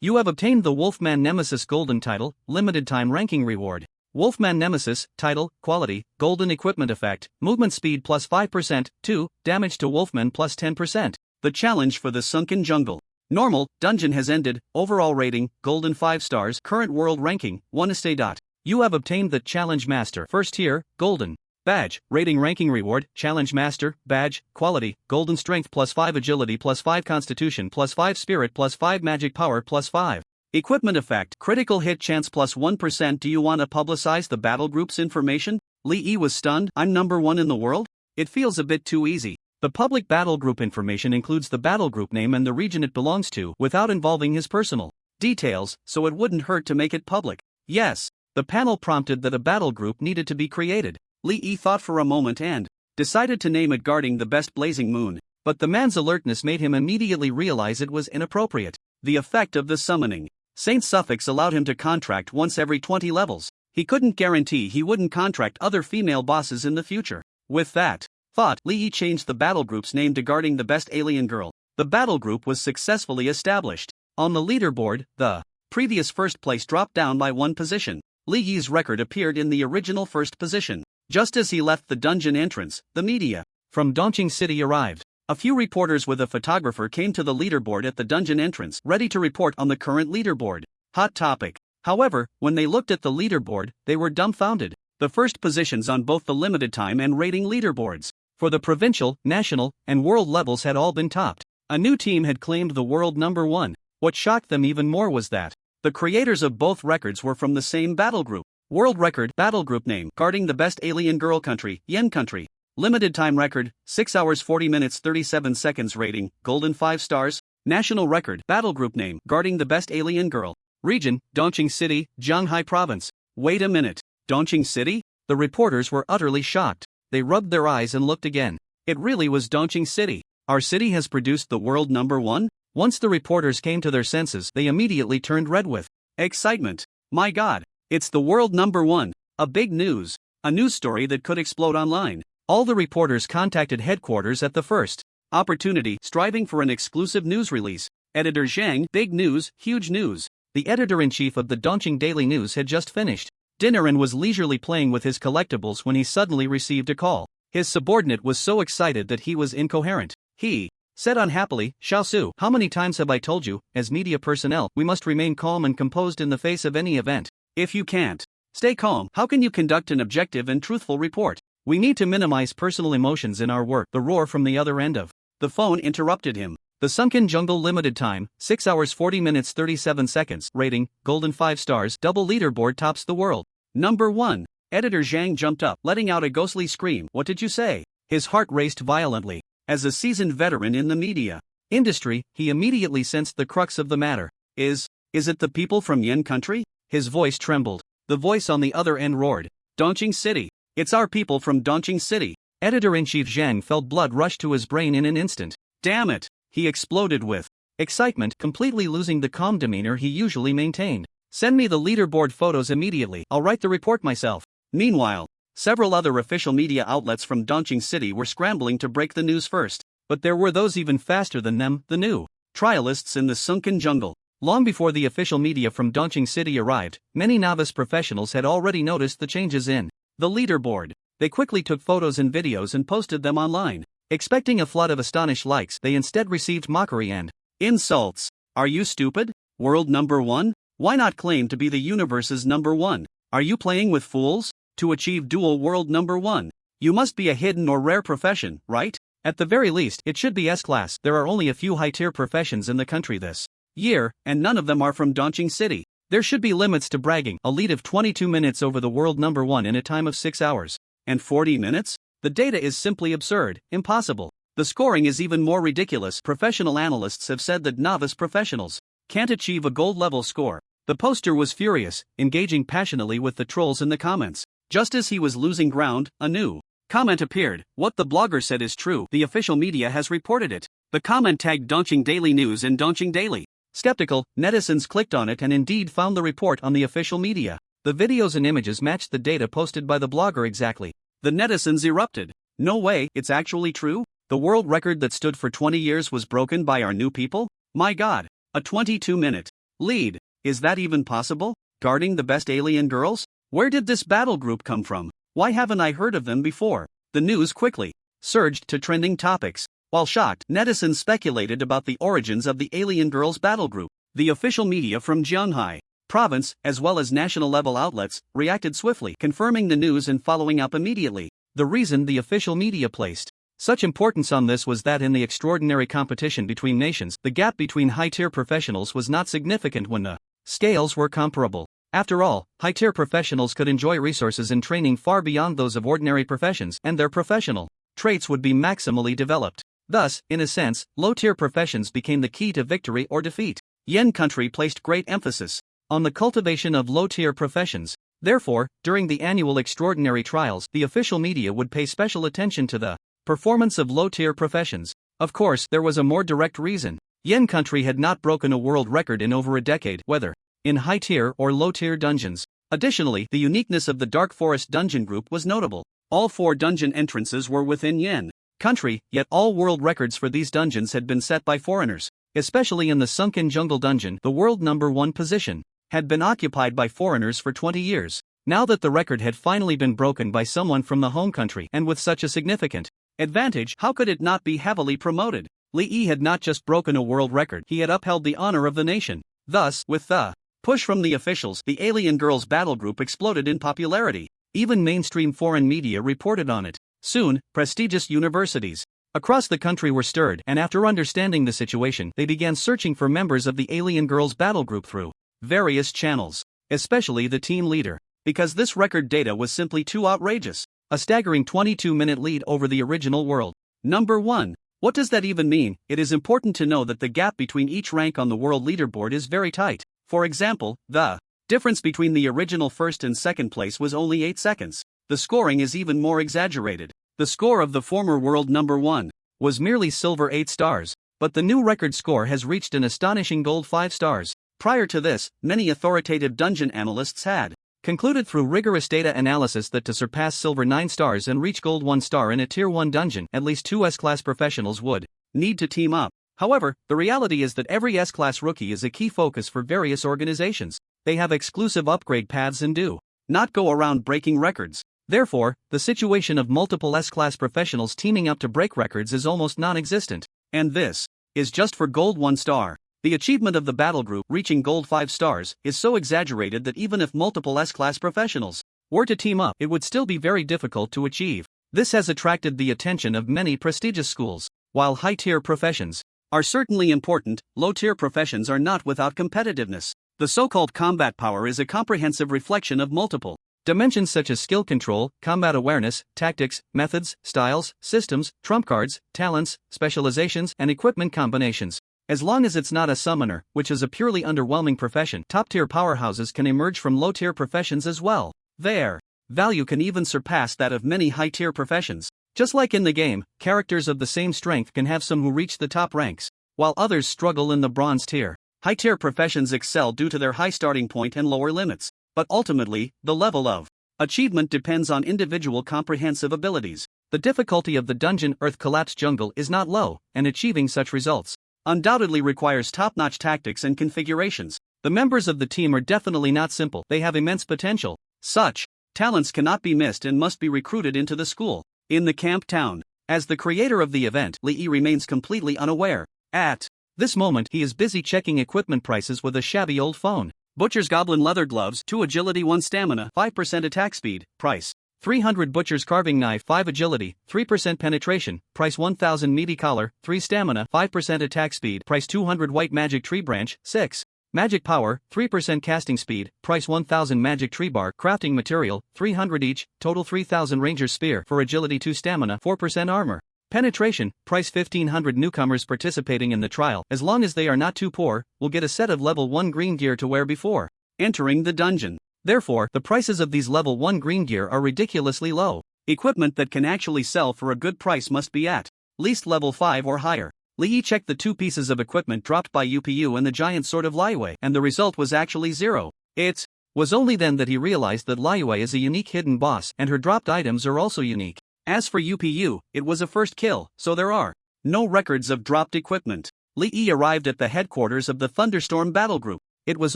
You have obtained the Wolfman Nemesis Golden Title, limited time ranking reward. Wolfman Nemesis, Title, Quality, Golden Equipment Effect, Movement Speed plus 5%, 2, Damage to Wolfman plus 10%. The challenge for the Sunken Jungle. Normal, dungeon has ended. Overall rating, Golden 5 stars. Current world ranking, 1:. You have obtained the Challenge Master First Tier, Golden Badge, Rating Ranking Reward, Challenge Master, Badge, Quality, Golden Strength plus 5 Agility plus 5 Constitution plus 5 Spirit plus 5 Magic Power plus 5. Equipment effect, critical hit chance plus 1%. Do you want to publicize the battle group's information? Lee Yi was stunned. I'm number one in the world? It feels a bit too easy. The public battle group information includes the battle group name and the region it belongs to without involving his personal details, so it wouldn't hurt to make it public. Yes. The panel prompted that a battle group needed to be created. Lee Yi thought for a moment and decided to name it Guarding the Best Blazing Moon, but the man's alertness made him immediately realize it was inappropriate. The effect of the summoning Saint suffix allowed him to contract once every 20 levels. He couldn't guarantee he wouldn't contract other female bosses in the future. With that thought, Lee Yi changed the battle group's name to Guarding the Best Alien Girl. The battle group was successfully established. On the leaderboard, the previous first place dropped down by one position. Lee Yi's record appeared in the original first position. Just as he left the dungeon entrance, the media from Dongqing City arrived. A few reporters with a photographer came to the leaderboard at the dungeon entrance, ready to report on the current leaderboard. Hot topic. However, when they looked at the leaderboard, they were dumbfounded. The first positions on both the limited time and rating leaderboards for the provincial, national, and world levels had all been topped. A new team had claimed the world number one. What shocked them even more was that the creators of both records were from the same battle group. World record, battle group name, Guarding the Best Alien Girl country, Yen country. Limited time record, 6 hours 40 minutes 37 seconds rating, golden 5 stars. National record, battle group name, Guarding the Best Alien Girl. Region, Dongqing City, Zhanghai Province. Wait a minute, Dongqing City? The reporters were utterly shocked. They rubbed their eyes and looked again. It really was Dongqing City. Our city has produced the world number one? Once the reporters came to their senses, they immediately turned red with excitement. My God, it's the world number one. A big news. A news story that could explode online. All the reporters contacted headquarters at the first opportunity, striving for an exclusive news release. Editor Zhang, big news, huge news. The editor-in-chief of the Dongqing Daily News had just finished dinner and was leisurely playing with his collectibles when he suddenly received a call. His subordinate was so excited that he was incoherent. He said unhappily, Xiaosu, how many times have I told you, as media personnel, we must remain calm and composed in the face of any event. If you can't stay calm, how can you conduct an objective and truthful report? We need to minimize personal emotions in our work. The roar from the other end of the phone interrupted him. The Sunken Jungle limited time, 6 hours 40 minutes 37 seconds, rating, golden 5 stars, double leaderboard tops the world. Number 1. Editor Zhang jumped up, letting out a ghostly scream. What did you say? His heart raced violently. As a seasoned veteran in the media industry, he immediately sensed the crux of the matter. Is it the people from Yen country? His voice trembled. The voice on the other end roared. Dongqing City. It's our people from Dongqing City. Editor-in-chief Zhang felt blood rush to his brain in an instant. Damn it! He exploded with excitement, completely losing the calm demeanor he usually maintained. Send me the leaderboard photos immediately. I'll write the report myself. Meanwhile, several other official media outlets from Dongqing City were scrambling to break the news first. But there were those even faster than them, the new trialists in the Sunken Jungle. Long before the official media from Dongqing City arrived, many novice professionals had already noticed the changes in the leaderboard. They quickly took photos and videos and posted them online. Expecting a flood of astonished likes, they instead received mockery and insults. Are you stupid? World number one? Why not claim to be the universe's number one? Are you playing with fools? To achieve dual world number one, you must be a hidden or rare profession, right? At the very least, it should be S-class. There are only a few high-tier professions in the country this year, and none of them are from Dongqing City. There should be limits to bragging. A lead of 22 minutes over the world number one in a time of 6 hours and 40 minutes? The data is simply absurd, impossible. The scoring is even more ridiculous. Professional analysts have said that novice professionals can't achieve a gold-level score. The poster was furious, engaging passionately with the trolls in the comments. Just as he was losing ground, a new comment appeared. What the blogger said is true. The official media has reported it. The comment tagged Dongqing Daily News and Dongqing Daily. Skeptical, netizens clicked on it and indeed found the report on the official media. The videos and images matched the data posted by the blogger exactly. The netizens erupted. No way, it's actually true? The world record that stood for 20 years was broken by our new people? My God, a 22-minute lead. Is that even possible? Guarding the best alien girls? Where did this battle group come from? Why haven't I heard of them before? The news quickly surged to trending topics. While shocked, netizens speculated about the origins of the Alien Girls battle group. The official media from Zhanghai Province, as well as national-level outlets, reacted swiftly, confirming the news and following up immediately. The reason the official media placed such importance on this was that in the extraordinary competition between nations, the gap between high-tier professionals was not significant when the scales were comparable. After all, high-tier professionals could enjoy resources and training far beyond those of ordinary professions, and their professional traits would be maximally developed. Thus, in a sense, low-tier professions became the key to victory or defeat. Yen country placed great emphasis on the cultivation of low-tier professions. Therefore, during the annual extraordinary trials, the official media would pay special attention to the performance of low-tier professions. Of course, there was a more direct reason. Yen country had not broken a world record in over a decade, whether in high-tier or low-tier dungeons. Additionally, the uniqueness of the Dark Forest dungeon group was notable. All 4 dungeon entrances were within Yen country, yet all world records for these dungeons had been set by foreigners. Especially in the Sunken Jungle dungeon, the world #1 position had been occupied by foreigners for 20 years. Now that the record had finally been broken by someone from the home country, and with such a significant advantage, how could it not be heavily promoted? Li Yi had not just broken a world record, he had upheld the honor of the nation. Thus, with the push from the officials, the Alien Girls battle group exploded in popularity. Even mainstream foreign media reported on it. Soon, prestigious universities across the country were stirred, and after understanding the situation, they began searching for members of the Alien Girls battle group through various channels, especially the team leader, because this record data was simply too outrageous. A staggering 22-minute lead over the original world #1. What does that even mean? It is important to know that the gap between each rank on the world leaderboard is very tight. For example, the difference between the original first and second place was only 8 seconds. The scoring is even more exaggerated. The score of the former world #1 was merely silver 8 stars, but the new record score has reached an astonishing gold 5 stars. Prior to this, many authoritative dungeon analysts had concluded through rigorous data analysis that to surpass silver 9 stars and reach gold 1 star in a tier 1 dungeon, at least 2 S-class professionals would need to team up. However, the reality is that every S-class rookie is a key focus for various organizations. They have exclusive upgrade paths and do not go around breaking records. Therefore, the situation of multiple S-class professionals teaming up to break records is almost non-existent. And this is just for gold 1 star. The achievement of the battle group reaching gold 5 stars is so exaggerated that even if multiple S-class professionals were to team up, it would still be very difficult to achieve. This has attracted the attention of many prestigious schools. While high-tier professions are certainly important, low-tier professions are not without competitiveness. The so-called combat power is a comprehensive reflection of multiple dimensions such as skill control, combat awareness, tactics, methods, styles, systems, trump cards, talents, specializations, and equipment combinations. As long as it's not a summoner, which is a purely underwhelming profession, top-tier powerhouses can emerge from low-tier professions as well. Their value can even surpass that of many high-tier professions. Just like in the game, characters of the same strength can have some who reach the top ranks, while others struggle in the bronze tier. High-tier professions excel due to their high starting point and lower limits, but ultimately, the level of achievement depends on individual comprehensive abilities. The difficulty of the dungeon Earth Collapse Jungle is not low, and achieving such results undoubtedly requires top-notch tactics and configurations. The members of the team are definitely not simple, they have immense potential. Such talents cannot be missed and must be recruited into the school. In the camp town, as the creator of the event, Li Yi remains completely unaware. At this moment, he is busy checking equipment prices with a shabby old phone. Butcher's Goblin Leather Gloves, 2 agility 1 stamina, 5% attack speed, price 300. Butcher's Carving Knife, 5 agility, 3% penetration, price 1000. Meaty Collar, 3 stamina, 5% attack speed, price 200. White Magic Tree Branch, 6 magic power, 3% casting speed, price 1000. Magic Tree Bark, crafting material, 300 each, total 3000. Ranger Spear, for agility 2 stamina, 4% armor. Penetration, price 1500. Newcomers participating in the trial, as long as they are not too poor, will get a set of level 1 green gear to wear before entering the dungeon. Therefore, the prices of these level 1 green gear are ridiculously low. Equipment that can actually sell for a good price must be at least level 5 or higher. Li Yi checked the 2 pieces of equipment dropped by UPU and the giant sword of Liyue, and the result was actually 0. It was only then that he realized that Liyue is a unique hidden boss, and her dropped items are also unique. As for UPU, it was a first kill, so there are no records of dropped equipment. Li Yi arrived at the headquarters of the Thunderstorm Battle Group. It was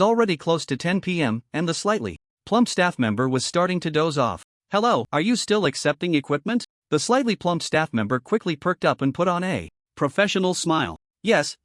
already close to 10 p.m., and the slightly plump staff member was starting to doze off. "Hello, are you still accepting equipment?" The slightly plump staff member quickly perked up and put on a professional smile. Yes,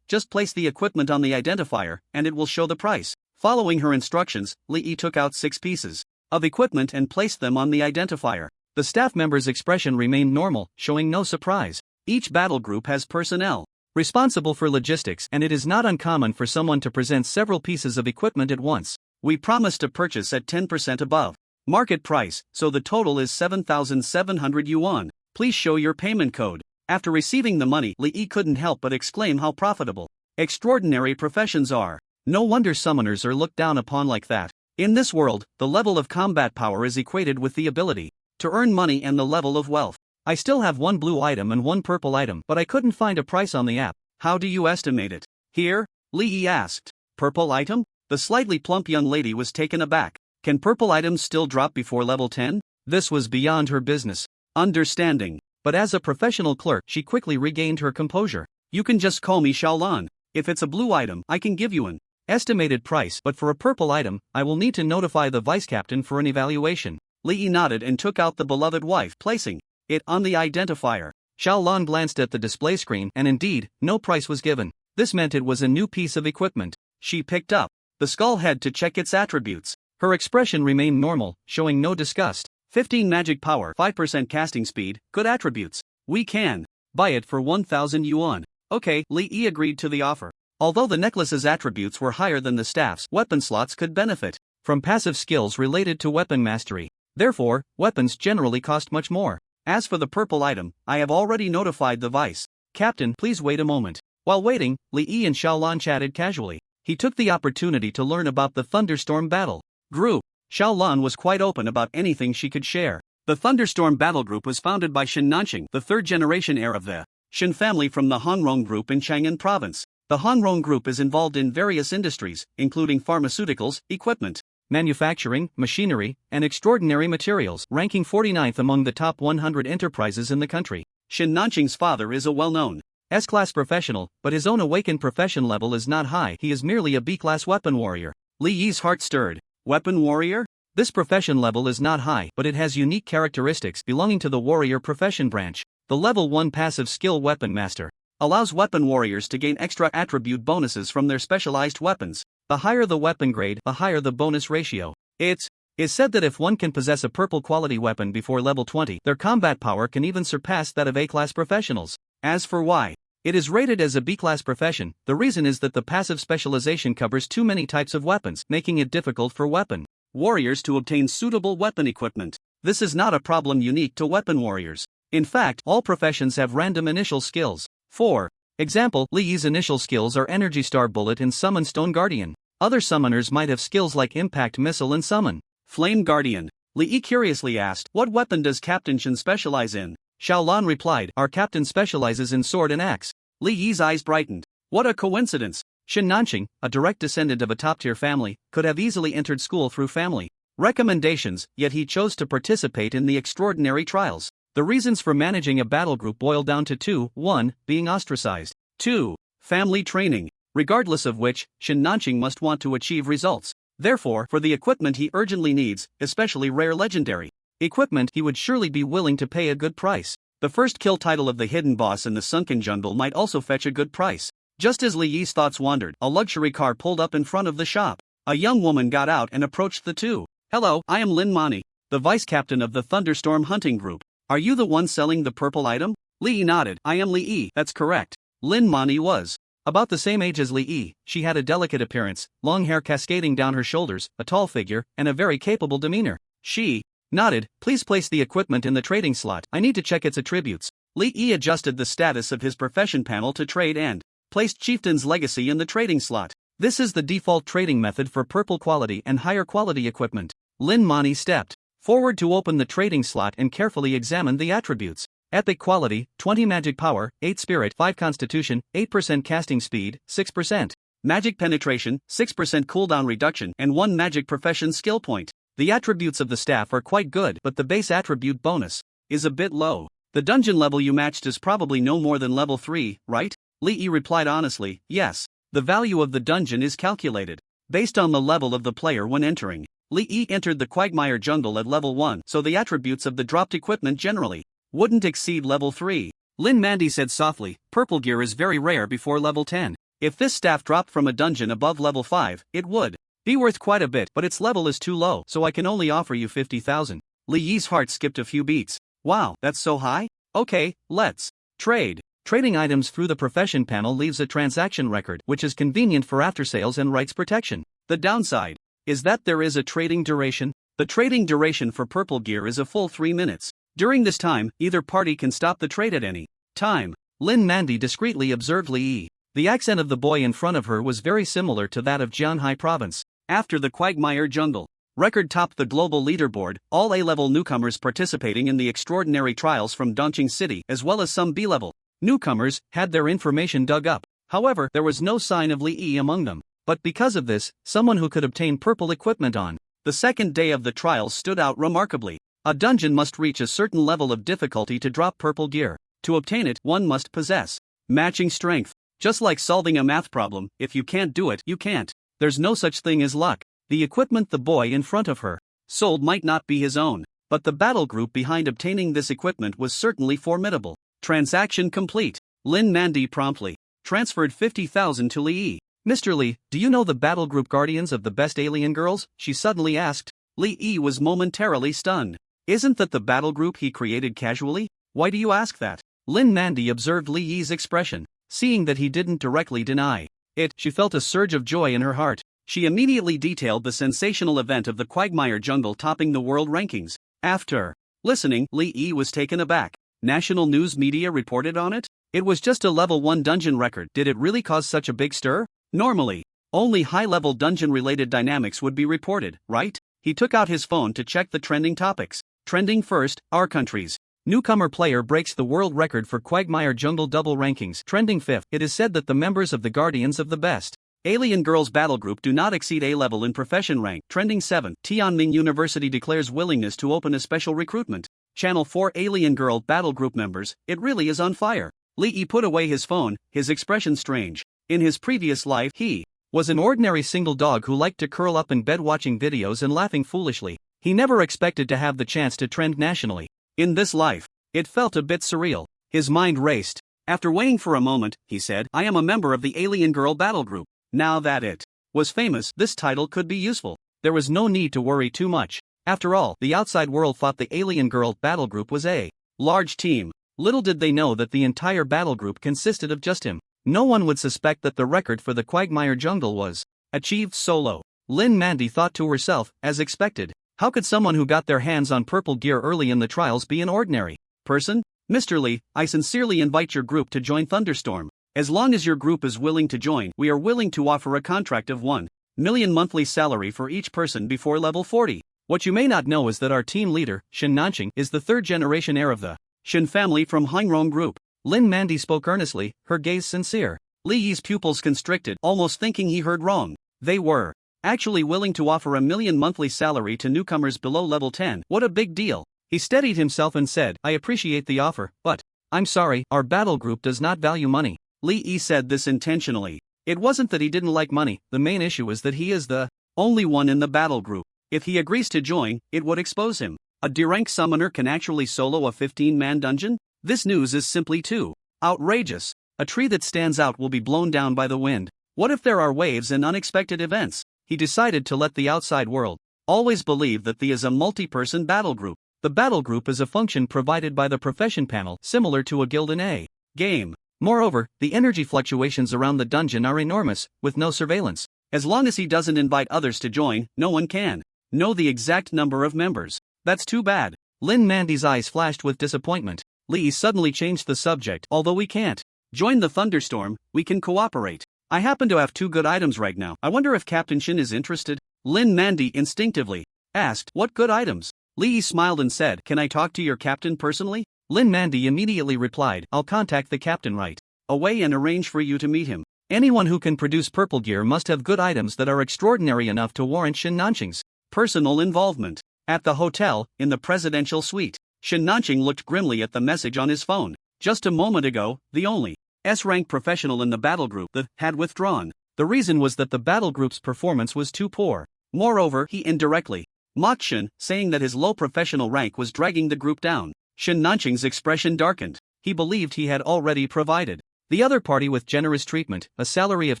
just place the equipment on the identifier, and it will show the price." Following her instructions, Li Yi took out 6 pieces of equipment and placed them on the identifier. The staff member's expression remained normal, showing no surprise. Each battle group has personnel responsible for logistics, and it is not uncommon for someone to present several pieces of equipment at once. We promise to purchase at 10% above market price, so the total is 7,700 yuan. Please show your payment code. After receiving the money, Li couldn't help but exclaim how profitable extraordinary professions are. No wonder summoners are looked down upon like that. In this world, the level of combat power is equated with the ability to earn money and the level of wealth. I still have one blue item and one purple item, but I couldn't find a price on the app. How do you estimate it? Here? Li asked. Purple item? The slightly plump young lady was taken aback. Can purple items still drop before level 10? This was beyond her business understanding. But as a professional clerk, she quickly regained her composure. You can just call me Xiaolan. If it's a blue item, I can give you an estimated price, but for a purple item, I will need to notify the vice captain for an evaluation. Li nodded and took out the beloved wife, placing it on the identifier. Xiaolan glanced at the display screen, and indeed, no price was given. This meant it was a new piece of equipment. She picked up the skull head to check its attributes. Her expression remained normal, showing no disgust. 15 magic power, 5% casting speed, good attributes. We can buy it for 1,000 yuan. Okay, Li agreed to the offer. Although the necklace's attributes were higher than the staff's, weapon slots could benefit from passive skills related to weapon mastery. Therefore, weapons generally cost much more. As for the purple item, I have already notified the vice captain. Please wait a moment. While waiting, Li and Xiaolan chatted casually. He took the opportunity to learn about the thunderstorm battle group. Xiaolan was quite open about anything she could share. The thunderstorm battle group was founded by Shen Nanqing, the third-generation heir of the Shen family from the Hanrong group in Chang'an province. The Hanrong group is involved in various industries, including pharmaceuticals, equipment, manufacturing, machinery, and extraordinary materials, ranking 49th among the top 100 enterprises in the country. Shen Nanqing's father is a well-known S-class professional, but his own awakened profession level is not high. He is merely a B-class weapon warrior. Li Yi's heart stirred. Weapon warrior? This profession level is not high, but it has unique characteristics belonging to the warrior profession branch. The level 1 passive skill weapon master allows weapon warriors to gain extra attribute bonuses from their specialized weapons. The higher the weapon grade, the higher the bonus ratio. It is said that if one can possess a purple quality weapon before level 20, their combat power can even surpass that of A-class professionals. As for why it is rated as a B-class profession, the reason is that the passive specialization covers too many types of weapons, making it difficult for weapon warriors to obtain suitable weapon equipment. This is not a problem unique to weapon warriors. In fact, all professions have random initial skills. For example, Li Yi's initial skills are Energy Star Bullet and Summon Stone Guardian. Other summoners might have skills like Impact Missile and Summon Flame Guardian. Li Yi curiously asked, what weapon does Captain Shen specialize in? Xiaolan replied, our captain specializes in sword and axe. Li Yi's eyes brightened. What a coincidence! Shen Nanqing, a direct descendant of a top-tier family, could have easily entered school through family recommendations, yet he chose to participate in the extraordinary trials. The reasons for managing a battle group boil down to two: 1. Being ostracized. 2. Family training. Regardless of which, Shen Nanqing must want to achieve results. Therefore, for the equipment he urgently needs, especially rare legendary equipment, he would surely be willing to pay a good price. The first kill title of the hidden boss in the sunken jungle might also fetch a good price. Just as Li Yi's thoughts wandered, a luxury car pulled up in front of the shop. A young woman got out and approached the two. Hello, I am Lin Mani, the vice captain of the Thunderstorm Hunting Group. Are you the one selling the purple item? Li Yi nodded. I am Li Yi, that's correct. Lin Mani was about the same age as Li Yi. She had a delicate appearance, long hair cascading down her shoulders, a tall figure, and a very capable demeanor. She nodded. Please place the equipment in the trading slot. I need to check its attributes. Li Yi adjusted the status of his profession panel to trade and placed Chieftain's Legacy in the trading slot. This is the default trading method for purple quality and higher quality equipment. Lin Mani stepped forward to open the trading slot and carefully examined the attributes. Epic quality, 20 magic power, 8 spirit, 5 constitution, 8% casting speed, 6% magic penetration, 6% cooldown reduction, and 1 magic profession skill point. The attributes of the staff are quite good, but the base attribute bonus is a bit low. The dungeon level you matched is probably no more than level 3, right? Li Yi replied honestly, yes. The value of the dungeon is calculated based on the level of the player when entering. Li Yi entered the Quagmire jungle at level 1, so the attributes of the dropped equipment generally wouldn't exceed level 3. Lin Mandy said softly, purple gear is very rare before level 10. If this staff dropped from a dungeon above level 5, it would be worth quite a bit, but its level is too low, so I can only offer you 50,000. Li Yi's heart skipped a few beats. Wow, that's so high? Okay, let's trade. Trading items through the profession panel leaves a transaction record, which is convenient for after-sales and rights protection. The downside is that there is a trading duration. The trading duration for purple gear is a full 3 minutes. During this time, either party can stop the trade at any time. Lin Mandy discreetly observed Li. The accent of the boy in front of her was very similar to that of Jianhai province. After the Quagmire Jungle record topped the global leaderboard, all A-level newcomers participating in the extraordinary trials from Dongqing City as well as some B-level newcomers had their information dug up. However, there was no sign of Li among them. But because of this, someone who could obtain purple equipment on the second day of the trials stood out remarkably. A dungeon must reach a certain level of difficulty to drop purple gear. To obtain it, one must possess matching strength. Just like solving a math problem, if you can't do it, you can't. There's no such thing as luck. The equipment the boy in front of her sold might not be his own, but the battle group behind obtaining this equipment was certainly formidable. Transaction complete. Lin Mandy promptly transferred 50,000 to Li. Mr. Li, do you know the battle group guardians of the best alien girls? She suddenly asked. Li was momentarily stunned. Isn't that the battle group he created casually? Why do you ask that? Lin Mandy observed Li's expression. Seeing that he didn't directly deny it, she felt a surge of joy in her heart. She immediately detailed the sensational event of the Quagmire Jungle topping the world rankings. After listening, Li was taken aback. National news media reported on it? It was just a level 1 dungeon record. Did it really cause such a big stir? Normally, only high-level dungeon-related dynamics would be reported, right? He took out his phone to check the trending topics. Trending first, our countries. Newcomer player breaks the world record for Quagmire Jungle double rankings. Trending 5th, it is said that the members of the Guardians of the Best Alien Girls Battle Group do not exceed A-level in profession rank. Trending 7, Tianming University declares willingness to open a special recruitment channel for Alien Girl Battle Group members. It really is on fire. Li put away his phone, his expression strange. In his previous life, he was an ordinary single dog who liked to curl up in bed watching videos and laughing foolishly. He never expected to have the chance to trend nationally. In this life, it felt a bit surreal. His mind raced. After weighing for a moment, he said, I am a member of the Alien Girl Battle Group. Now that it was famous, this title could be useful. There was no need to worry too much. After all, the outside world thought the Alien Girl Battle Group was a large team. Little did they know that the entire battle group consisted of just him. No one would suspect that the record for the Quagmire Jungle was achieved solo. Lin Mandy thought to herself, as expected. How could someone who got their hands on purple gear early in the trials be an ordinary person? Mr. Li, I sincerely invite your group to join Thunderstorm. As long as your group is willing to join, we are willing to offer a contract of 1 million monthly salary for each person before level 40. What you may not know is that our team leader, Shin Nanqing, is the 3rd generation heir of the Shin family from Hangrong Group. Lin Mandy spoke earnestly, her gaze sincere. Li's pupils constricted, almost thinking he heard wrong. They were actually willing to offer 1 million monthly salary to newcomers below level 10. What a big deal. He steadied himself and said, I appreciate the offer, but I'm sorry, our battle group does not value money. Li said this intentionally. It wasn't that he didn't like money, the main issue is that he is the only one in the battle group. If he agrees to join, it would expose him. A D-rank summoner can actually solo a 15-man dungeon? This news is simply too outrageous. A tree that stands out will be blown down by the wind. What if there are waves and unexpected events? He decided to let the outside world always believe that the is a multi-person battle group. The battle group is a function provided by the profession panel, similar to a guild in a game. Moreover, the energy fluctuations around the dungeon are enormous, with no surveillance. As long as he doesn't invite others to join, no one can know the exact number of members. That's too bad. Lin Mandy's eyes flashed with disappointment. Li suddenly changed the subject. Although we can't join the Thunderstorm, we can cooperate. I happen to have 2 good items right now. I wonder if Captain Shin is interested? Lin Mandy instinctively asked, what good items? Li smiled and said, can I talk to your captain personally? Lin Mandy immediately replied, I'll contact the captain right away and arrange for you to meet him. Anyone who can produce purple gear must have good items that are extraordinary enough to warrant Shin Nanqing's personal involvement. At the hotel, in the presidential suite, Shin Nanqing looked grimly at the message on his phone. Just a moment ago, the only S-rank professional in the battle group that had withdrawn. The reason was that the battle group's performance was too poor. Moreover, he indirectly mocked Shin, saying that his low professional rank was dragging the group down. Shin Nanqing's expression darkened. He believed he had already provided the other party with generous treatment, a salary of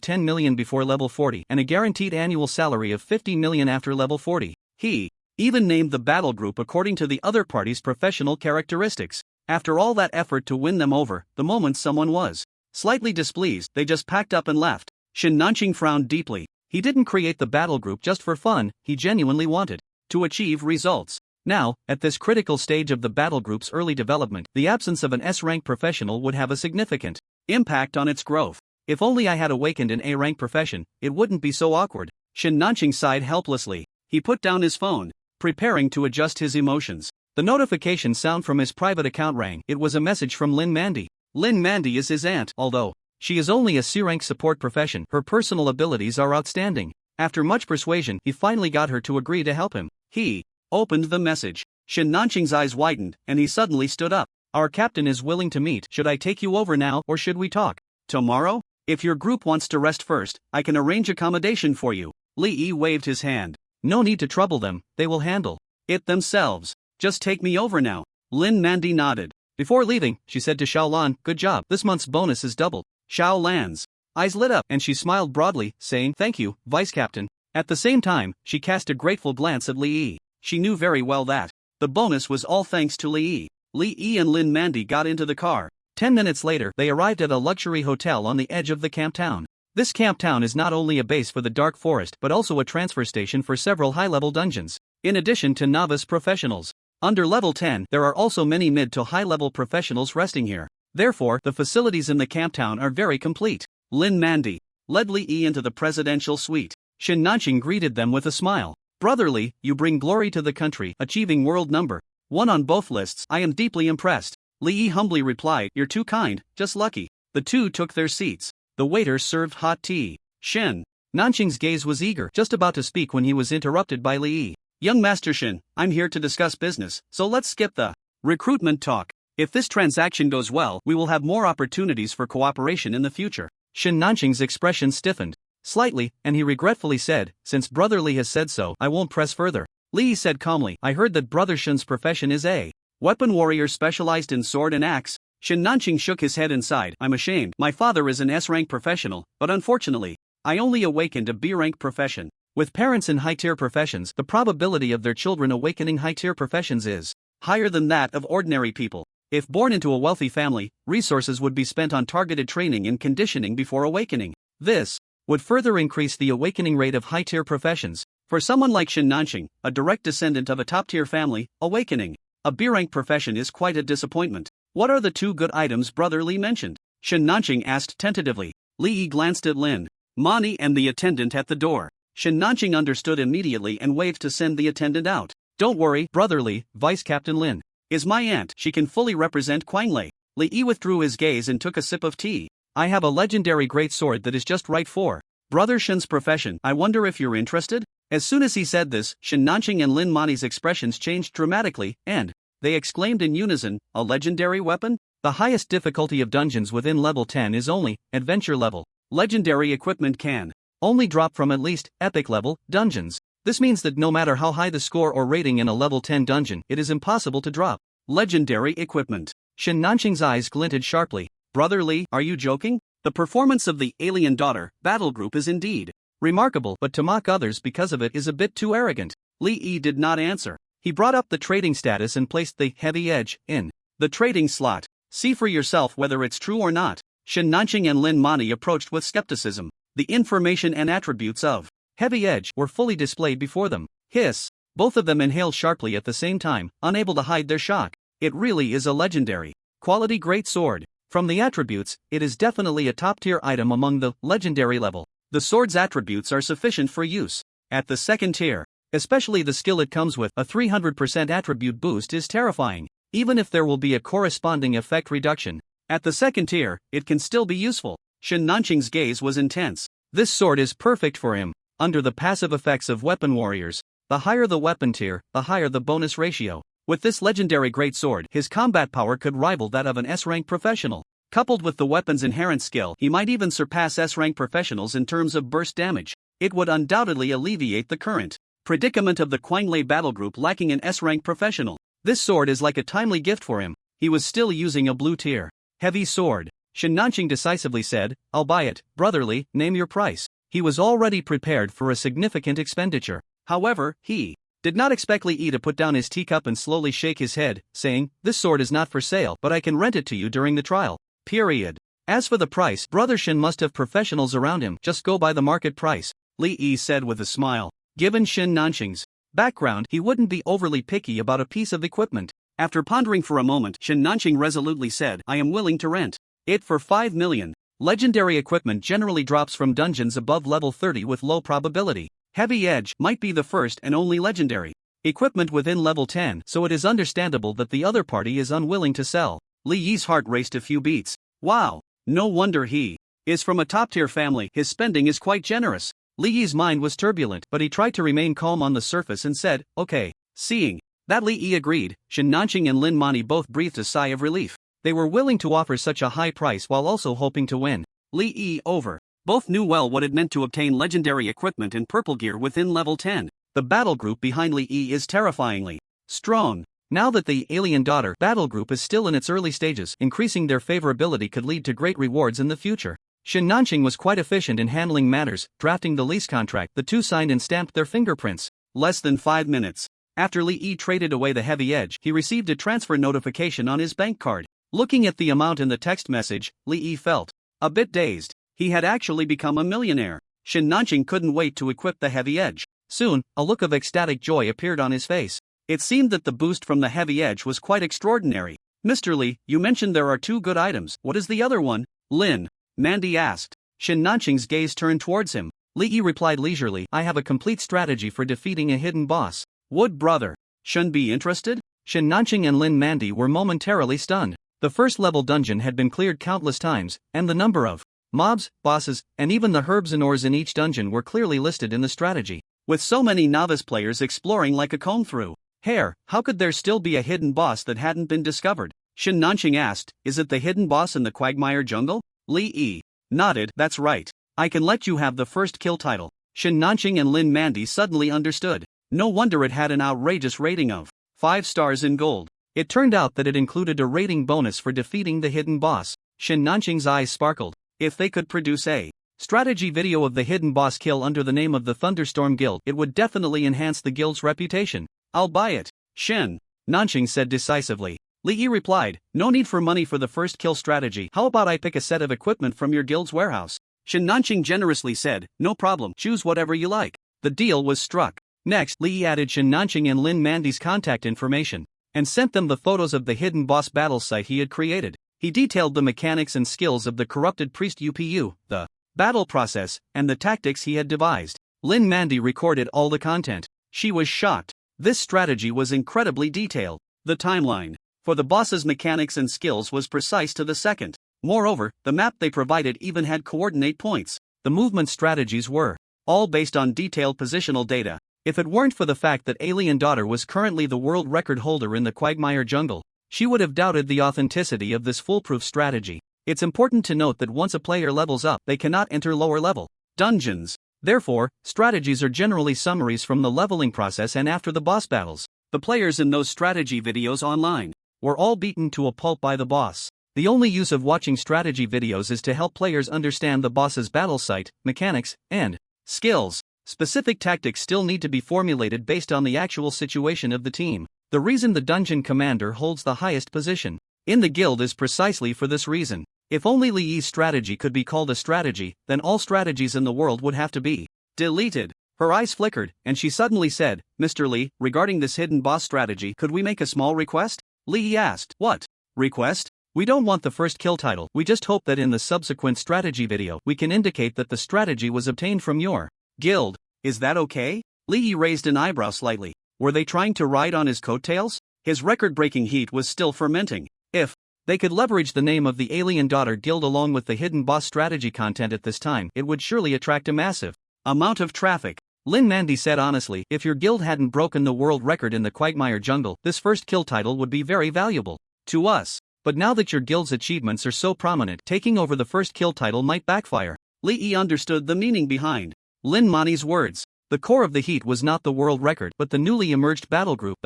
10 million before level 40 and a guaranteed annual salary of 50 million after level 40. He even named the battle group according to the other party's professional characteristics. After all that effort to win them over, the moment someone was slightly displeased, they just packed up and left. Shin Nanqing frowned deeply. He didn't create the battle group just for fun, he genuinely wanted to achieve results. Now, at this critical stage of the battle group's early development, the absence of an S-rank professional would have a significant impact on its growth. If only I had awakened an A-rank profession, it wouldn't be so awkward. Shin Nanqing sighed helplessly. He put down his phone, preparing to adjust his emotions. The notification sound from his private account rang. It was a message from Lin Mandy. Lin Mandy is his aunt, although she is only a C-rank support profession. Her personal abilities are outstanding. After much persuasion, he finally got her to agree to help him. He opened the message. Shin Nanqing's eyes widened, and he suddenly stood up. Our captain is willing to meet. Should I take you over now, or should we talk tomorrow? If your group wants to rest first, I can arrange accommodation for you. Li Yi waved his hand. No need to trouble them, they will handle it themselves. Just take me over now. Lin Mandy nodded. Before leaving, she said to Xiao Lan, good job, this month's bonus is doubled. Xiao Lan's eyes lit up and she smiled broadly, saying, thank you, Vice Captain. At the same time, she cast a grateful glance at Li Yi. She knew very well that the bonus was all thanks to Li Yi. Li Yi and Lin Mandy got into the car. 10 minutes later, they arrived at a luxury hotel on the edge of the camp town. This camp town is not only a base for the Dark Forest but also a transfer station for several high-level dungeons. In addition to novice professionals, under level 10, there are also many mid to high-level professionals resting here. Therefore, the facilities in the camp town are very complete. Lin Mandy led Li Yi into the presidential suite. Shin Nanqing greeted them with a smile. Brotherly, you bring glory to the country, achieving world number 1 on both lists. I am deeply impressed. Li Yi humbly replied, you're too kind, just lucky. The two took their seats. The waiter served hot tea. Shin Nanqing's gaze was eager, just about to speak when he was interrupted by Li Yi. Young Master Shin, I'm here to discuss business, so let's skip the recruitment talk. If this transaction goes well, we will have more opportunities for cooperation in the future. Shin Nanqing's expression stiffened slightly, and he regretfully said, since Brother Li has said so, I won't press further. Li Yi said calmly, I heard that Brother Shin's profession is a weapon warrior specialized in sword and axe. Shin Nanqing shook his head and sighed, I'm ashamed. My father is an S-rank professional, but unfortunately, I only awakened a B-rank profession. With parents in high-tier professions, the probability of their children awakening high-tier professions is higher than that of ordinary people. If born into a wealthy family, resources would be spent on targeted training and conditioning before awakening. This would further increase the awakening rate of high-tier professions. For someone like Shin Nanqing, a direct descendant of a top-tier family, awakening a B-rank profession is quite a disappointment. What are the two good items Brother Li mentioned? Shin Nanqing asked tentatively. Li Yi glanced at Lin Mani and the attendant at the door. Shin Nanqing understood immediately and waved to send the attendant out. Don't worry, Brother Li, Vice Captain Lin is my aunt. She can fully represent Quanglei. Li Yi withdrew his gaze and took a sip of tea. I have a legendary great sword that is just right for Brother Shin's profession. I wonder if you're interested? As soon as he said this, Shin Nanqing and Lin Mani's expressions changed dramatically, and they exclaimed in unison, a legendary weapon? The highest difficulty of dungeons within level 10 is only adventure level. Legendary equipment can only drop from at least epic level dungeons. This means that no matter how high the score or rating in a level 10 dungeon, it is impossible to drop legendary equipment. Shin Nanqing's eyes glinted sharply. Brother Li, are you joking? The performance of the Alien Daughter battle group is indeed remarkable, but to mock others because of it is a bit too arrogant. Li Yi did not answer. He brought up the trading status and placed the heavy edge in the trading slot. See for yourself whether it's true or not. Shin Nanqing and Lin Mani approached with skepticism. The information and attributes of heavy edge were fully displayed before them. Hiss! Both of them inhaled sharply at the same time, unable to hide their shock. It really is a legendary quality great sword. From the attributes, it is definitely a top-tier item among the legendary level. The sword's attributes are sufficient for use at the second tier. Especially the skill it comes with, a 300% attribute boost is terrifying. Even if there will be a corresponding effect reduction at the second tier, it can still be useful. Shin Nanqing's gaze was intense. This sword is perfect for him. Under the passive effects of weapon warriors, the higher the weapon tier, the higher the bonus ratio. With this legendary great sword, his combat power could rival that of an S-rank professional. Coupled with the weapon's inherent skill, he might even surpass S-rank professionals in terms of burst damage. It would undoubtedly alleviate the current predicament of the Quanglei battle group lacking an S-rank professional. This sword is like a timely gift for him. He was still using a blue tier heavy sword. Shin Nanqing decisively said, I'll buy it. Brother Li, name your price. He was already prepared for a significant expenditure. However, he Did not expect Lee to put down his teacup and slowly shake his head, saying, "This sword is not for sale, but I can rent it to you during the trial. Period. As for the price, Brother Shin must have professionals around him, just go by the market price," Lee said with a smile. Given Shin Nanqing's background, he wouldn't be overly picky about a piece of equipment. After pondering for a moment, Shin Nanqing resolutely said, "I am willing to rent it for 5 million. Legendary equipment generally drops from dungeons above level 30 with low probability. Heavy Edge might be the first and only legendary equipment within level 10, so it is understandable that the other party is unwilling to sell." Lee's heart raced a few beats. Wow, no wonder he is from a top-tier family, his spending is quite generous. Lee's mind was turbulent, but he tried to remain calm on the surface and said, "Okay." Seeing that Lee agreed, Shin Nanqing and Lin Mani both breathed a sigh of relief. They were willing to offer such a high price while also hoping to win Lee over. Both knew well what it meant to obtain legendary equipment and purple gear within level 10. The battle group behind Lee is terrifyingly strong. Now that the Alien Daughter battle group is still in its early stages, increasing their favorability could lead to great rewards in the future. Shin Nanqing was quite efficient in handling matters, drafting the lease contract. The two signed and stamped their fingerprints. Less than 5 minutes after Lee traded away the Heavy Edge, he received a transfer notification on his bank card. Looking at the amount in the text message, Lee felt a bit dazed. He had actually become a millionaire. Shin Nanqing couldn't wait to equip the Heavy Edge. Soon, a look of ecstatic joy appeared on his face. It seemed that the boost from the Heavy Edge was quite extraordinary. "Mr. Lee, you mentioned there are 2 good items. What is the other one?" Lin Mandy asked. Shin Nanqing's gaze turned towards him. Lee replied leisurely, "I have a complete strategy for defeating a hidden boss. Would Brother Shin be interested?" Shin Nanqing and Lin Mandy were momentarily stunned. The first level dungeon had been cleared countless times, and the number of mobs, bosses, and even the herbs and ores in each dungeon were clearly listed in the strategy. With so many novice players exploring like a comb through hair, how could there still be a hidden boss that hadn't been discovered? Shin Nanqing asked, "Is it the hidden boss in the Quagmire Jungle?" Lee nodded, "That's right. I can let you have the first kill title." Shin Nanqing and Lin Mandy suddenly understood. No wonder it had an outrageous rating of 5 stars in gold. It turned out that it included a rating bonus for defeating the hidden boss. Shin Nanqing's eyes sparkled. If they could produce a strategy video of the hidden boss kill under the name of the Thunderstorm Guild, it would definitely enhance the guild's reputation. "I'll buy it," Shin Nanqing said decisively. Lee replied, "No need for money for the first kill strategy. How about I pick a set of equipment from your guild's warehouse?" Shin Nanqing generously said, "No problem, choose whatever you like." The deal was struck. Next, Lee added Shin Nanqing and Lin Mandy's contact information and sent them the photos of the hidden boss battle site he had created. He detailed the mechanics and skills of the corrupted priest UPU, the battle process, and the tactics he had devised. Lin Mandy recorded all the content. She was shocked. This strategy was incredibly detailed. The timeline for the boss's mechanics and skills was precise to the second. Moreover, the map they provided even had coordinate points. The movement strategies were all based on detailed positional data. If it weren't for the fact that Alien Daughter was currently the world record holder in the Quagmire Jungle, she would have doubted the authenticity of this foolproof strategy. It's important to note that once a player levels up, they cannot enter lower level dungeons. Therefore, strategies are generally summaries from the leveling process and after the boss battles. The players in those strategy videos online were all beaten to a pulp by the boss. The only use of watching strategy videos is to help players understand the boss's battle site, mechanics, and skills. Specific tactics still need to be formulated based on the actual situation of the team. The reason the dungeon commander holds the highest position in the guild is precisely for this reason. If only Lee's strategy could be called a strategy, then all strategies in the world would have to be deleted. Her eyes flickered, and she suddenly said, "Mr. Lee, regarding this hidden boss strategy, could we make a small request?" Lee asked, "What request?" "We don't want the first kill title, we just hope that in the subsequent strategy video, we can indicate that the strategy was obtained from your guild. Is that okay?" Lee raised an eyebrow slightly. Were they trying to ride on his coattails? His record-breaking heat was still fermenting. If they could leverage the name of the Alien Daughter Guild along with the hidden boss strategy content at this time, it would surely attract a massive amount of traffic. Lin Mandy said honestly, "If your guild hadn't broken the world record in the Quagmire Jungle, this first kill title would be very valuable to us. But now that your guild's achievements are so prominent, taking over the first kill title might backfire." Lee understood the meaning behind Lin Mani's words. The core of the heat was not the world record, but the newly emerged battle group.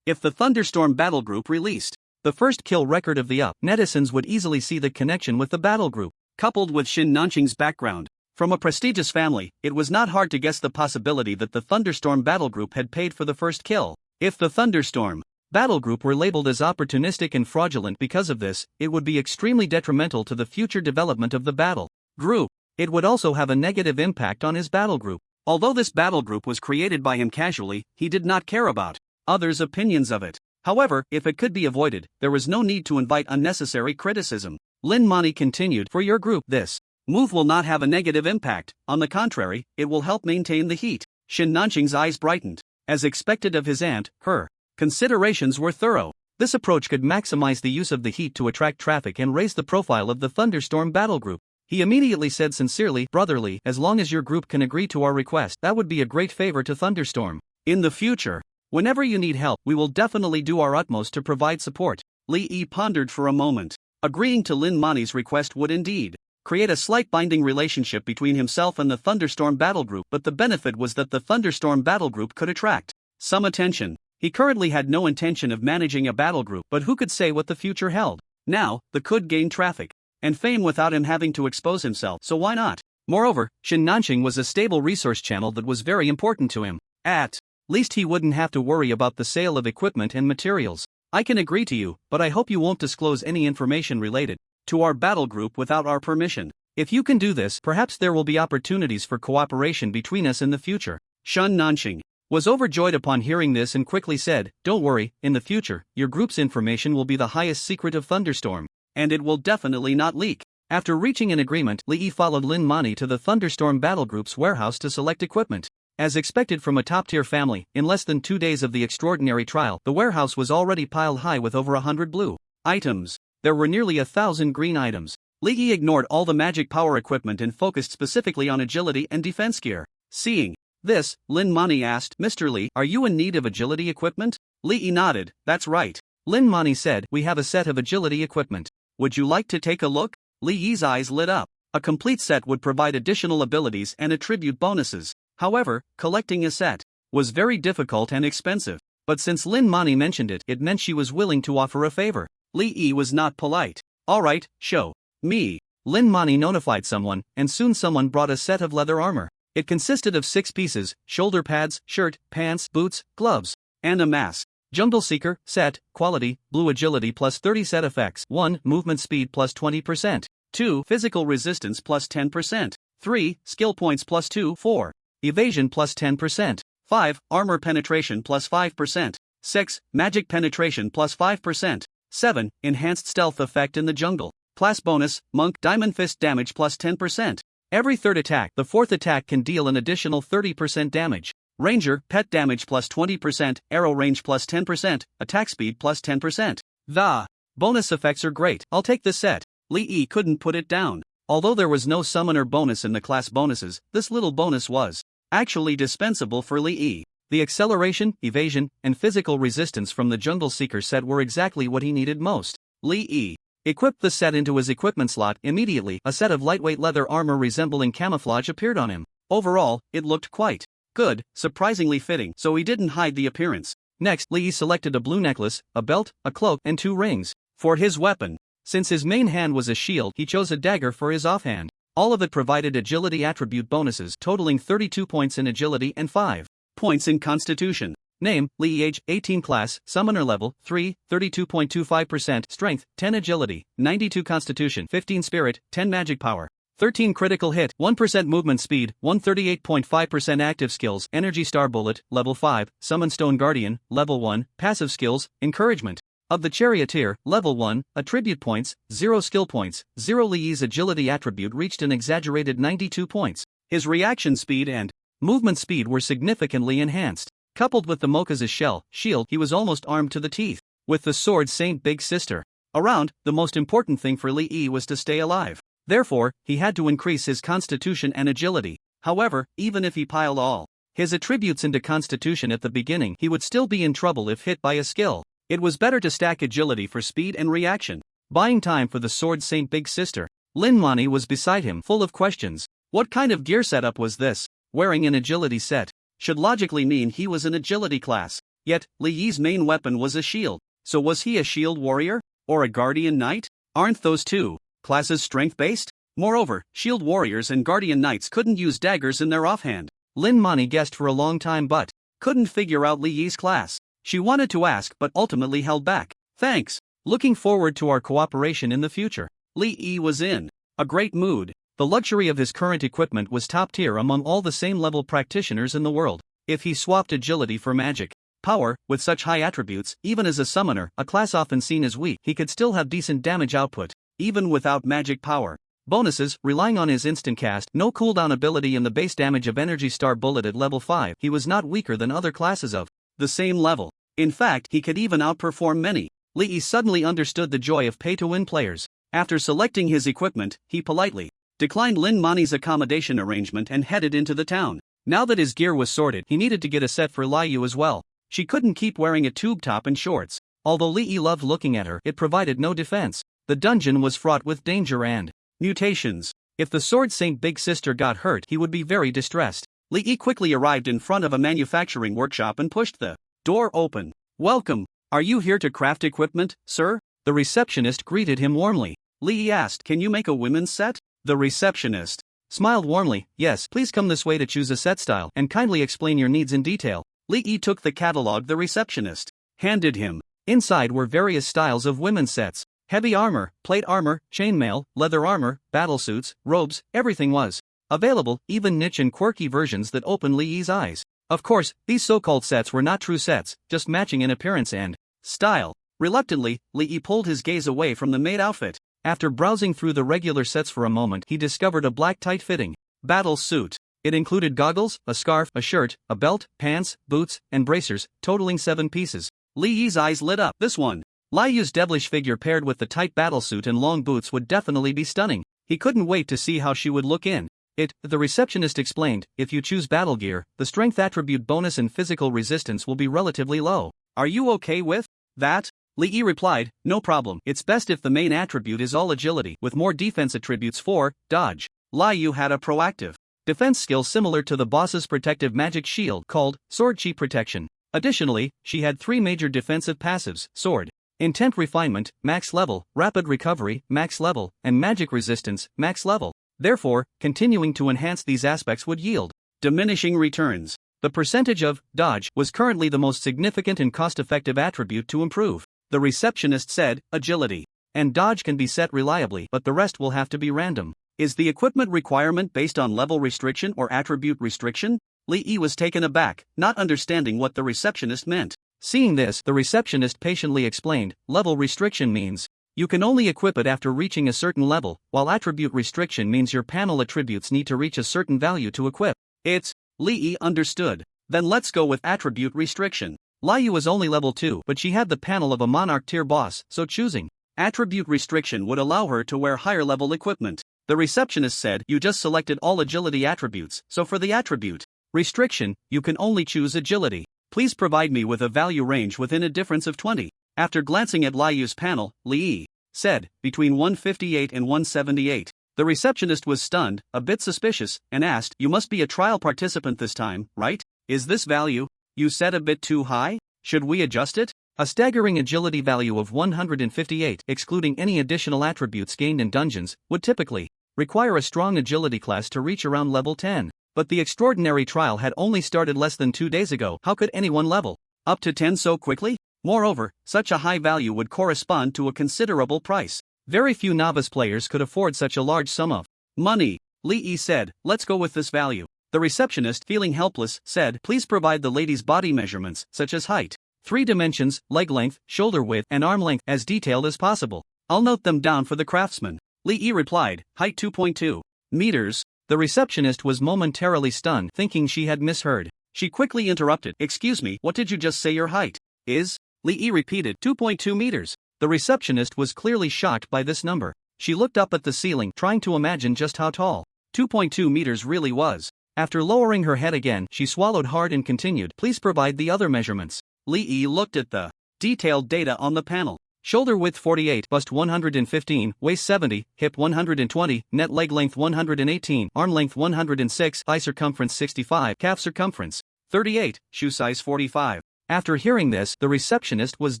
If the Thunderstorm battle group released the first kill record of the netizens would easily see the connection with the battle group. Coupled with Shin Nanqing's background, From a prestigious family, it was not hard to guess the possibility that the Thunderstorm Battle Group had paid for the first kill. If the Thunderstorm Battle Group were labeled as opportunistic and fraudulent because of this, it would be extremely detrimental to the future development of the battle group. It would also have a negative impact on his battle group. Although this battle group was created by him casually, he did not care about others' opinions of it. However, if it could be avoided, there was no need to invite unnecessary criticism. Lin Mani continued, for your group, this move will not have a negative impact. On the contrary, it will help maintain the heat. Shin Nanqing's eyes brightened. As expected of his aunt, her considerations were thorough. This approach could maximize the use of the heat to attract traffic and raise the profile of the Thunderstorm Battle Group. He immediately said sincerely, brotherly, as long as your group can agree to our request, that would be a great favor to Thunderstorm. In the future, whenever you need help, we will definitely do our utmost to provide support. Li Yi pondered for a moment. Agreeing to Lin Mani's request would indeed create a slight binding relationship between himself and the Thunderstorm Battle Group, but the benefit was that the Thunderstorm Battle Group could attract some attention. He currently had no intention of managing a battle group, but who could say what the future held? Now, the could gain traffic and fame without him having to expose himself, so why not? Moreover, Shin Nanqing was a stable resource channel that was very important to him. At least he wouldn't have to worry about the sale of equipment and materials. I can agree to you, but I hope you won't disclose any information related to our battle group without our permission. If you can do this, perhaps there will be opportunities for cooperation between us in the future. Shin Nanqing was overjoyed upon hearing this and quickly said, don't worry, in the future, your group's information will be the highest secret of Thunderstorm, and it will definitely not leak. After reaching an agreement, Li Yi followed Lin Mani to the Thunderstorm Battle Group's warehouse to select equipment. As expected from a top-tier family, in less than 2 days of the extraordinary trial, the warehouse was already piled high with over 100 blue items. There were nearly 1,000 green items. Li Yi ignored all the magic power equipment and focused specifically on agility and defense gear. Seeing this, Lin Mani asked, Mr. Li, are you in need of agility equipment? Li Yi nodded, that's right. Lin Mani said, we have a set of agility equipment. Would you like to take a look? Li Yi's eyes lit up. A complete set would provide additional abilities and attribute bonuses. However, collecting a set was very difficult and expensive. But since Lin Mani mentioned it, it meant she was willing to offer a favor. Li Yi was not polite. Alright, show me. Lin Mani notified someone, and soon someone brought a set of leather armor. It consisted of 6 pieces, shoulder pads, shirt, pants, boots, gloves, and a mask. Jungle Seeker, set, quality, blue agility plus 30 set effects. 1. Movement speed plus 20%. 2. Physical resistance plus 10%. 3. Skill points plus 2. 4. Evasion plus 10%. 5. Armor penetration plus 5%. 6. Magic penetration plus 5%. 7. Enhanced stealth effect in the jungle. Class bonus, Monk Diamond Fist damage plus 10%. Every third attack, the fourth attack can deal an additional 30% damage. Ranger, pet damage plus 20%, arrow range plus 10%, attack speed plus 10%. The bonus effects are great, I'll take this set. Li Yi couldn't put it down. Although there was no summoner bonus in the class bonuses, this little bonus was actually dispensable for Li Yi. The acceleration, evasion, and physical resistance from the Jungle Seeker set were exactly what he needed most. Li Yi equipped the set into his equipment slot immediately. A set of lightweight leather armor resembling camouflage appeared on him. Overall, it looked quite good, surprisingly fitting, so he didn't hide the appearance. Next, Li Yi selected a blue necklace, a belt, a cloak, and 2 rings. For his weapon, since his main hand was a shield, he chose a dagger for his offhand. All of it provided agility attribute bonuses totaling 32 points in agility and 5 points in constitution. Name, Li Yi, age, 18, class, summoner level, 3, 32.25%, strength, 10 agility, 92 constitution, 15 spirit, 10 magic power, 13 critical hit, 1% movement speed, 138.5% active skills, energy star bullet, level 5, summon stone guardian, level 1, passive skills, encouragement of the charioteer, level 1, attribute points, 0 skill points, 0. Li Yi's agility attribute reached an exaggerated 92 points. His reaction speed and movement speed were significantly enhanced. Coupled with the Moka's shield, he was almost armed to the teeth. With the sword Saint Big Sister around, the most important thing for Li Yi was to stay alive. Therefore, he had to increase his constitution and agility. However, even if he piled all his attributes into constitution at the beginning, he would still be in trouble if hit by a skill. It was better to stack agility for speed and reaction. Buying time for the sword Saint Big Sister, Lin Mani was beside him, full of questions. What kind of gear setup was this? Wearing an agility set should logically mean he was an agility class. Yet, Li Yi's main weapon was a shield. So was he a shield warrior? Or a guardian knight? Aren't those two classes strength-based? Moreover, shield warriors and guardian knights couldn't use daggers in their offhand. Lin Mani guessed for a long time but couldn't figure out Li Yi's class. She wanted to ask but ultimately held back. Thanks. Looking forward to our cooperation in the future. Li Yi was in a great mood. The luxury of his current equipment was top tier among all the same level practitioners in the world. If he swapped agility for magic power, with such high attributes, even as a summoner, a class often seen as weak, he could still have decent damage output, even without magic power. Bonuses, relying on his instant cast, no cooldown ability and the base damage of Energy Star Bullet at level 5, he was not weaker than other classes of the same level. In fact, he could even outperform many. Li Yi suddenly understood the joy of pay-to-win players. After selecting his equipment, he politely declined Lin Mani's accommodation arrangement and headed into the town. Now that his gear was sorted, he needed to get a set for Li Yu as well. She couldn't keep wearing a tube top and shorts. Although Li Yi loved looking at her, it provided no defense. The dungeon was fraught with danger and mutations. If the Sword Saint Big Sister got hurt, he would be very distressed. Li Yi quickly arrived in front of a manufacturing workshop and pushed the door open. Welcome. Are you here to craft equipment, sir? The receptionist greeted him warmly. Li Yi asked, can you make a women's set? The receptionist smiled warmly. Yes, please come this way to choose a set style and kindly explain your needs in detail. Li Yi took the catalog the receptionist handed him. Inside were various styles of women's sets. Heavy armor, plate armor, chainmail, leather armor, battlesuits, robes, everything was available, even niche and quirky versions that opened Li Yi's eyes. Of course, these so-called sets were not true sets, just matching in appearance and style. Reluctantly, Li Yi pulled his gaze away from the maid outfit. After browsing through the regular sets for a moment, he discovered a black tight-fitting battle suit. It included goggles, a scarf, a shirt, a belt, pants, boots, and bracers, totaling 7 pieces. Li Yi's eyes lit up. This one. Li Yu's devilish figure paired with the tight battlesuit and long boots would definitely be stunning. He couldn't wait to see how she would look in it. The receptionist explained, if you choose battle gear, the strength attribute bonus and physical resistance will be relatively low. Are you okay with that? Li Yi replied, no problem. It's best if the main attribute is all agility, with more defense attributes for dodge. Li Yu had a proactive defense skill similar to the boss's protective magic shield called Sword Chi Protection. Additionally, she had 3 major defensive passives: Sword, Intent Refinement, max level, Rapid Recovery, max level, and Magic Resistance, max level. Therefore, continuing to enhance these aspects would yield diminishing returns. The percentage of dodge was currently the most significant and cost-effective attribute to improve. The receptionist said, agility and dodge can be set reliably, but the rest will have to be random. Is the equipment requirement based on level restriction or attribute restriction? Li Yi was taken aback, not understanding what the receptionist meant. Seeing this, the receptionist patiently explained, level restriction means you can only equip it after reaching a certain level, while attribute restriction means your panel attributes need to reach a certain value to equip. It's Li Yi understood. Then let's go with attribute restriction. Li Yu was only level 2, but she had the panel of a monarch tier boss, so choosing attribute restriction would allow her to wear higher level equipment. The receptionist said, you just selected all agility attributes, so for the attribute restriction, you can only choose agility. Please provide me with a value range within a difference of 20. After glancing at Li Yu's panel, Li Yi said, between 158 and 178. The receptionist was stunned, a bit suspicious, and asked, you must be a trial participant this time, right? Is this value you set a bit too high? Should we adjust it? A staggering agility value of 158, excluding any additional attributes gained in dungeons, would typically require a strong agility class to reach around level 10. But the extraordinary trial had only started less than 2 days ago. How could anyone level up to 10 so quickly? Moreover, such a high value would correspond to a considerable price. Very few novice players could afford such a large sum of money. Li Yi said, let's go with this value. The receptionist, feeling helpless, said, please provide the lady's body measurements, such as height, 3 dimensions, leg length, shoulder width, and arm length, as detailed as possible. I'll note them down for the craftsman. Li Yi replied, height 2.2 meters. The receptionist was momentarily stunned, thinking she had misheard. She quickly interrupted, excuse me, what did you just say your height is? Li Yi repeated, 2.2 meters. The receptionist was clearly shocked by this number. She looked up at the ceiling, trying to imagine just how tall 2.2 meters really was. After lowering her head again, she swallowed hard and continued, please provide the other measurements. Li Yi looked at the detailed data on the panel. Shoulder width 48, bust 115, waist 70, hip 120, net leg length 118, arm length 106, thigh circumference 65, calf circumference 38, shoe size 45. After hearing this, the receptionist was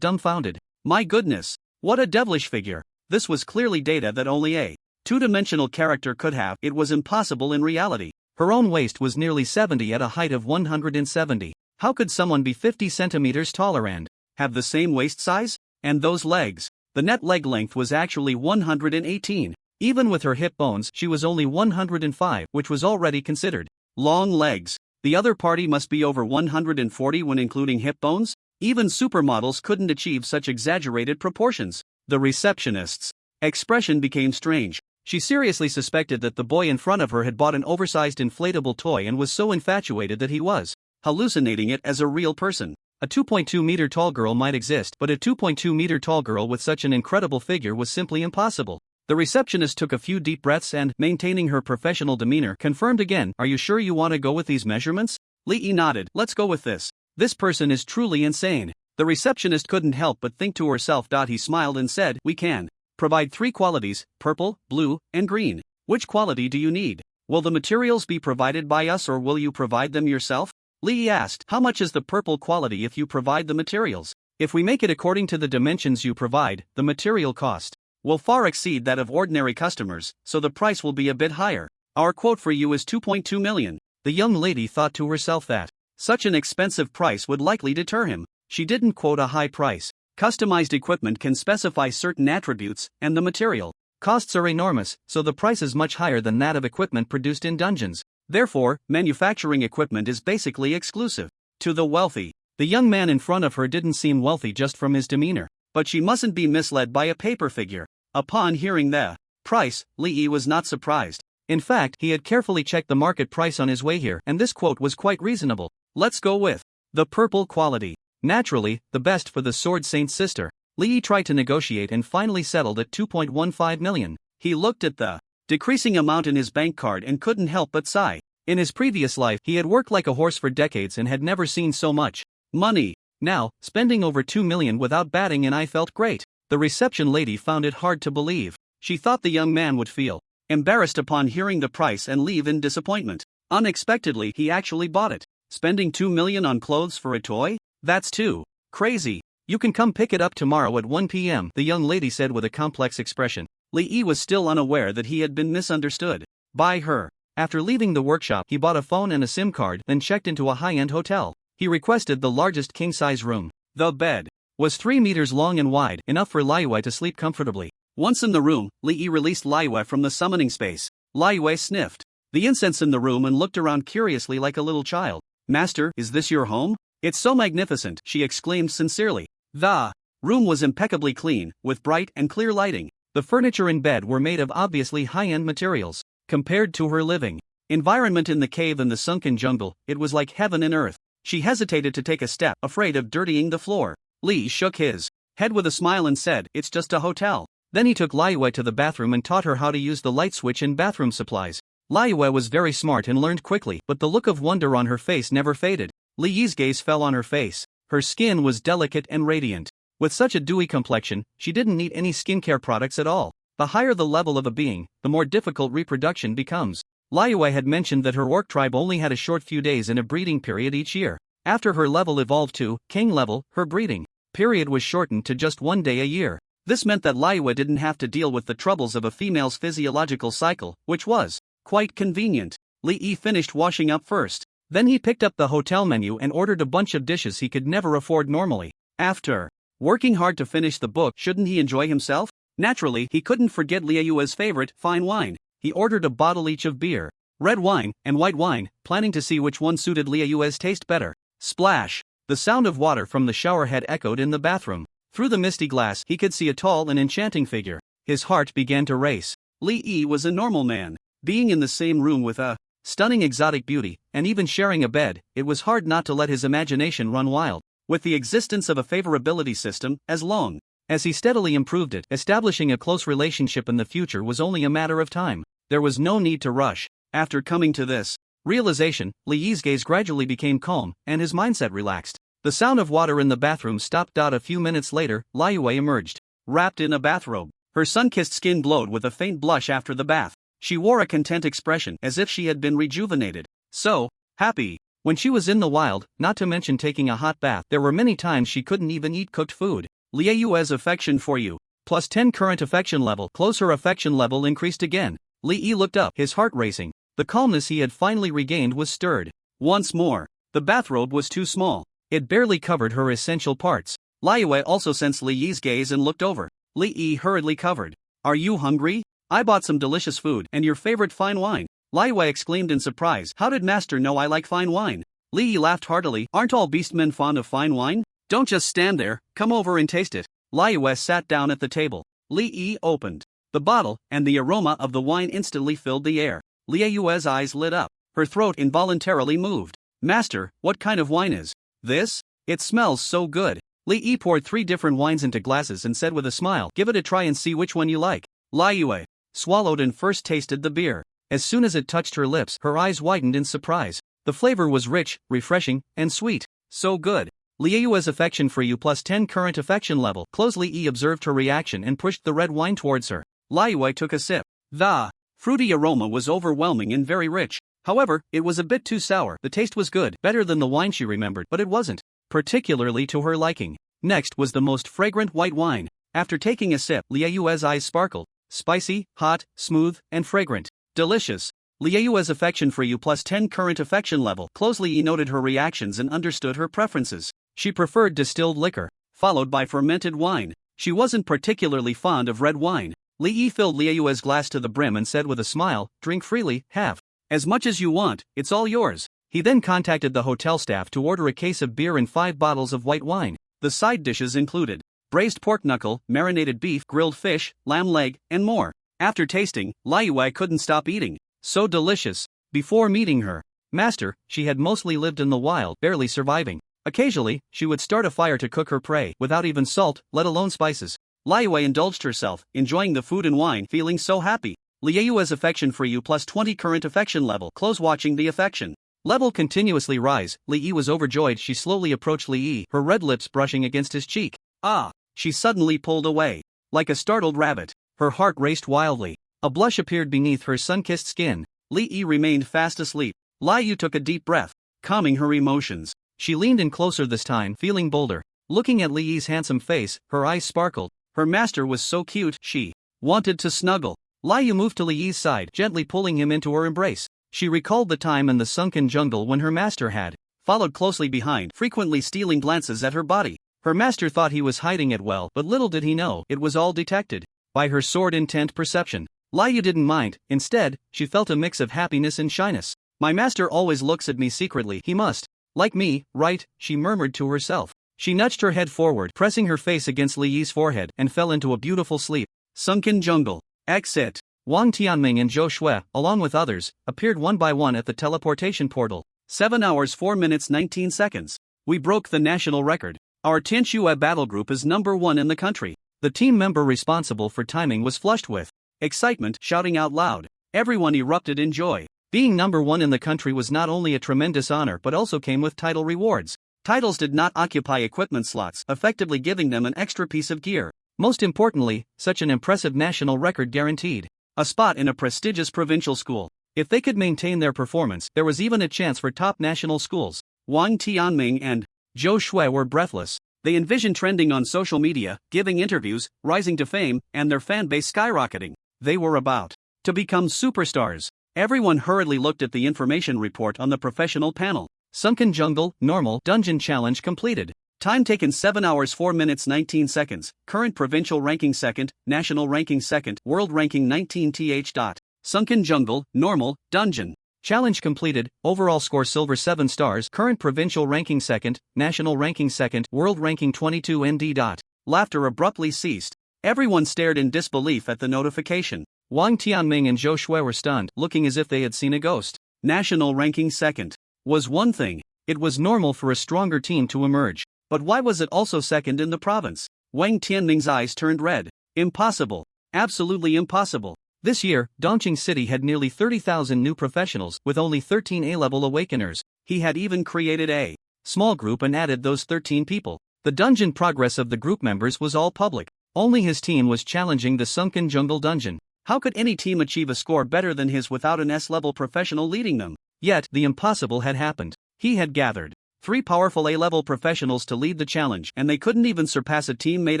dumbfounded. My goodness, what a devilish figure. This was clearly data that only a two-dimensional character could have. It was impossible in reality. Her own waist was nearly 70 at a height of 170. How could someone be 50 centimeters taller and have the same waist size? And those legs. The net leg length was actually 118. Even with her hip bones, she was only 105, which was already considered long legs. The other party must be over 140 when including hip bones? Even supermodels couldn't achieve such exaggerated proportions. The receptionist's expression became strange. She seriously suspected that the boy in front of her had bought an oversized inflatable toy and was so infatuated that he was hallucinating it as a real person. A 2.2 meter tall girl might exist, but a 2.2 meter tall girl with such an incredible figure was simply impossible. The receptionist took a few deep breaths and, maintaining her professional demeanor, confirmed again, "Are you sure you want to go with these measurements?" Lee nodded. "Let's go with this. This person is truly insane." The receptionist couldn't help but think to herself. He smiled and said, "We can provide 3 qualities, purple, blue, and green. Which quality do you need? Will the materials be provided by us or will you provide them yourself?" Lee asked. "How much is the purple quality if you provide the materials?" "If we make it according to the dimensions you provide, the material cost will far exceed that of ordinary customers, so the price will be a bit higher. Our quote for you is 2.2 million. The young lady thought to herself that such an expensive price would likely deter him. She didn't quote a high price. Customized equipment can specify certain attributes, and the material costs are enormous, so the price is much higher than that of equipment produced in dungeons. Therefore, manufacturing equipment is basically exclusive to the wealthy. The young man in front of her didn't seem wealthy just from his demeanor, but she mustn't be misled by a paper figure. Upon hearing the price, Lee was not surprised. In fact, he had carefully checked the market price on his way here, and this quote was quite reasonable. "Let's go with the purple quality. Naturally, the best for the Sword Saint's sister." Lee tried to negotiate and finally settled at 2.15 million. He looked at the decreasing amount in his bank card and couldn't help but sigh. In his previous life, he had worked like a horse for decades and had never seen so much money. Now, spending over 2 million without batting an eye felt great. The reception lady found it hard to believe. She thought the young man would feel embarrassed upon hearing the price and leave in disappointment. Unexpectedly, he actually bought it. Spending 2 million on clothes for a toy? That's too crazy. "You can come pick it up tomorrow at 1 p.m., the young lady said with a complex expression. Lee was still unaware that he had been misunderstood by her. After leaving the workshop, he bought a phone and a SIM card, then checked into a high-end hotel. He requested the largest king-size room. The bed was 3 meters long and wide, enough for Laiwei to sleep comfortably. Once in the room, Lee released Laiwei from the summoning space. Laiwei sniffed the incense in the room and looked around curiously like a little child. "Master, is this your home? It's so magnificent," she exclaimed sincerely. The room was impeccably clean, with bright and clear lighting. The furniture and bed were made of obviously high-end materials. Compared to her living environment in the cave and the sunken jungle, it was like heaven and earth. She hesitated to take a step, afraid of dirtying the floor. Lee shook his head with a smile and said, "It's just a hotel." Then he took Laiwei to the bathroom and taught her how to use the light switch and bathroom supplies. Laiwei was very smart and learned quickly, but the look of wonder on her face never faded. Lee's gaze fell on her face. Her skin was delicate and radiant. With such a dewy complexion, she didn't need any skincare products at all. The higher the level of a being, the more difficult reproduction becomes. Laiwei had mentioned that her orc tribe only had a short few days in a breeding period each year. After her level evolved to king level, her breeding period was shortened to just 1 day a year. This meant that Laiwei didn't have to deal with the troubles of a female's physiological cycle, which was quite convenient. Lee finished washing up first. Then he picked up the hotel menu and ordered a bunch of dishes he could never afford normally. After working hard to finish the book, shouldn't he enjoy himself? Naturally, he couldn't forget Liayue's favorite, fine wine. He ordered a bottle each of beer, red wine, and white wine, planning to see which one suited Liayue's taste better. Splash! The sound of water from the shower head echoed in the bathroom. Through the misty glass, he could see a tall and enchanting figure. His heart began to race. Lee was a normal man. Being in the same room with a stunning exotic beauty, and even sharing a bed, it was hard not to let his imagination run wild. With the existence of a favorability system, as long as he steadily improved it, establishing a close relationship in the future was only a matter of time. There was no need to rush. After coming to this realization, Lee's gaze gradually became calm, and his mindset relaxed. The sound of water in the bathroom stopped. A few minutes later, Laiwei emerged, wrapped in a bathrobe. Her sun-kissed skin glowed with a faint blush after the bath. She wore a content expression, as if she had been rejuvenated. So happy. When she was in the wild, not to mention taking a hot bath, there were many times she couldn't even eat cooked food. Liayue's affection for you Plus 10 current affection level. Close. Her affection level increased again. Lee Yi looked up, his heart racing. The calmness he had finally regained was stirred. Once more. The bathrobe was too small. It barely covered her essential parts. Liyue also sensed Li Yi's gaze and looked over. Li Yi hurriedly covered. Are you hungry? I bought some delicious food and your favorite fine wine. Liyue exclaimed in surprise. How did master know I like fine wine? Li Yi laughed heartily. Aren't all beastmen fond of fine wine? Don't just stand there, come over and taste it. Liyue sat down at the table. Li Yi opened the bottle, and the aroma of the wine instantly filled the air. Liyue's eyes lit up. Her throat involuntarily moved. Master, what kind of wine is this? It smells so good. Li Yi poured 3 different wines into glasses and said with a smile, give it a try and see which one you like. Liyue swallowed and first tasted the beer. As soon as it touched her lips, her eyes widened in surprise. The flavor was rich, refreshing, and sweet. So good. Liyue's affection for you plus 10 current affection level. Close. Li Yi observed her reaction and pushed the red wine towards her. Liyue took a sip. The fruity aroma was overwhelming and very rich. However, it was a bit too sour. The taste was good, better than the wine she remembered, but it wasn't particularly to her liking. Next was the most fragrant white wine. After taking a sip, Liyue's eyes sparkled. Spicy, hot, smooth, and fragrant. Delicious. Liyue's affection for you plus 10 current affection level. Closely he noted her reactions and understood her preferences. She preferred distilled liquor, followed by fermented wine. She wasn't particularly fond of red wine. Li Yi filled Liyue's glass to the brim and said with a smile, drink freely, have as much as you want, it's all yours. He then contacted the hotel staff to order a case of beer and 5 bottles of white wine. The side dishes included braised pork knuckle, marinated beef, grilled fish, lamb leg, and more. After tasting, Liyue couldn't stop eating. So delicious. Before meeting her master, she had mostly lived in the wild, barely surviving. Occasionally, she would start a fire to cook her prey, without even salt, let alone spices. Liyue indulged herself, enjoying the food and wine, feeling so happy. Liyue's affection for you plus 20 current affection level. Close. Watching the affection level continuously rise, Li Yi was overjoyed. She slowly approached Li Yi, her red lips brushing against his cheek. Ah! She suddenly pulled away. Like a startled rabbit. Her heart raced wildly. A blush appeared beneath her sun-kissed skin. Li Yi remained fast asleep. Liu took a deep breath, calming her emotions. She leaned in closer this time, feeling bolder. Looking at Li Yi's handsome face, her eyes sparkled. Her master was so cute, she wanted to snuggle. Liu moved to Li Yi's side, gently pulling him into her embrace. She recalled the time in the sunken jungle when her master had followed closely behind, frequently stealing glances at her body. Her master thought he was hiding it well, but little did he know, it was all detected by her sword-intent perception. Liu didn't mind. Instead, she felt a mix of happiness and shyness. My master always looks at me secretly, he must like me, right? She murmured to herself. She nudged her head forward, pressing her face against Li Yi's forehead, and fell into a beautiful sleep. Sunken jungle. Exit. Wang Tianming and Zhou Shui, along with others, appeared one by one at the teleportation portal. 7 hours 4 minutes 19 seconds. We broke the national record. Our Tianxue battle group is number 1 in the country. The team member responsible for timing was flushed with excitement, shouting out loud. Everyone erupted in joy. Being number 1 in the country was not only a tremendous honor but also came with title rewards. Titles did not occupy equipment slots, effectively giving them an extra piece of gear. Most importantly, such an impressive national record guaranteed a spot in a prestigious provincial school. If they could maintain their performance, there was even a chance for top national schools. Wang Tianming and Zhou Shui were breathless. They envisioned trending on social media, giving interviews, rising to fame, and their fan base skyrocketing. They were about to become superstars. Everyone hurriedly looked at the information report on the professional panel. Sunken Jungle, Normal, Dungeon Challenge completed. Time taken 7 hours 4 minutes 19 seconds. Current provincial ranking 2nd, national ranking 2nd, world ranking 19th. Sunken Jungle, Normal, Dungeon Challenge completed. Overall score silver 7 stars. Current provincial ranking 2nd, national ranking 2nd, world ranking 22 ND. Laughter abruptly ceased. Everyone stared in disbelief at the notification. Wang Tianming and Zhou Shui were stunned, looking as if they had seen a ghost. National ranking 2nd was one thing. It was normal for a stronger team to emerge. But why was it also 2nd in the province? Wang Tianming's eyes turned red. Impossible. Absolutely impossible. This year, Dongqing City had nearly 30,000 new professionals, with only 13 A-level awakeners. He had even created a small group and added those 13 people. The dungeon progress of the group members was all public. Only his team was challenging the Sunken Jungle Dungeon. How could any team achieve a score better than his without an S-level professional leading them? Yet, the impossible had happened. He had gathered 3 powerful A-level professionals to lead the challenge, and they couldn't even surpass a team made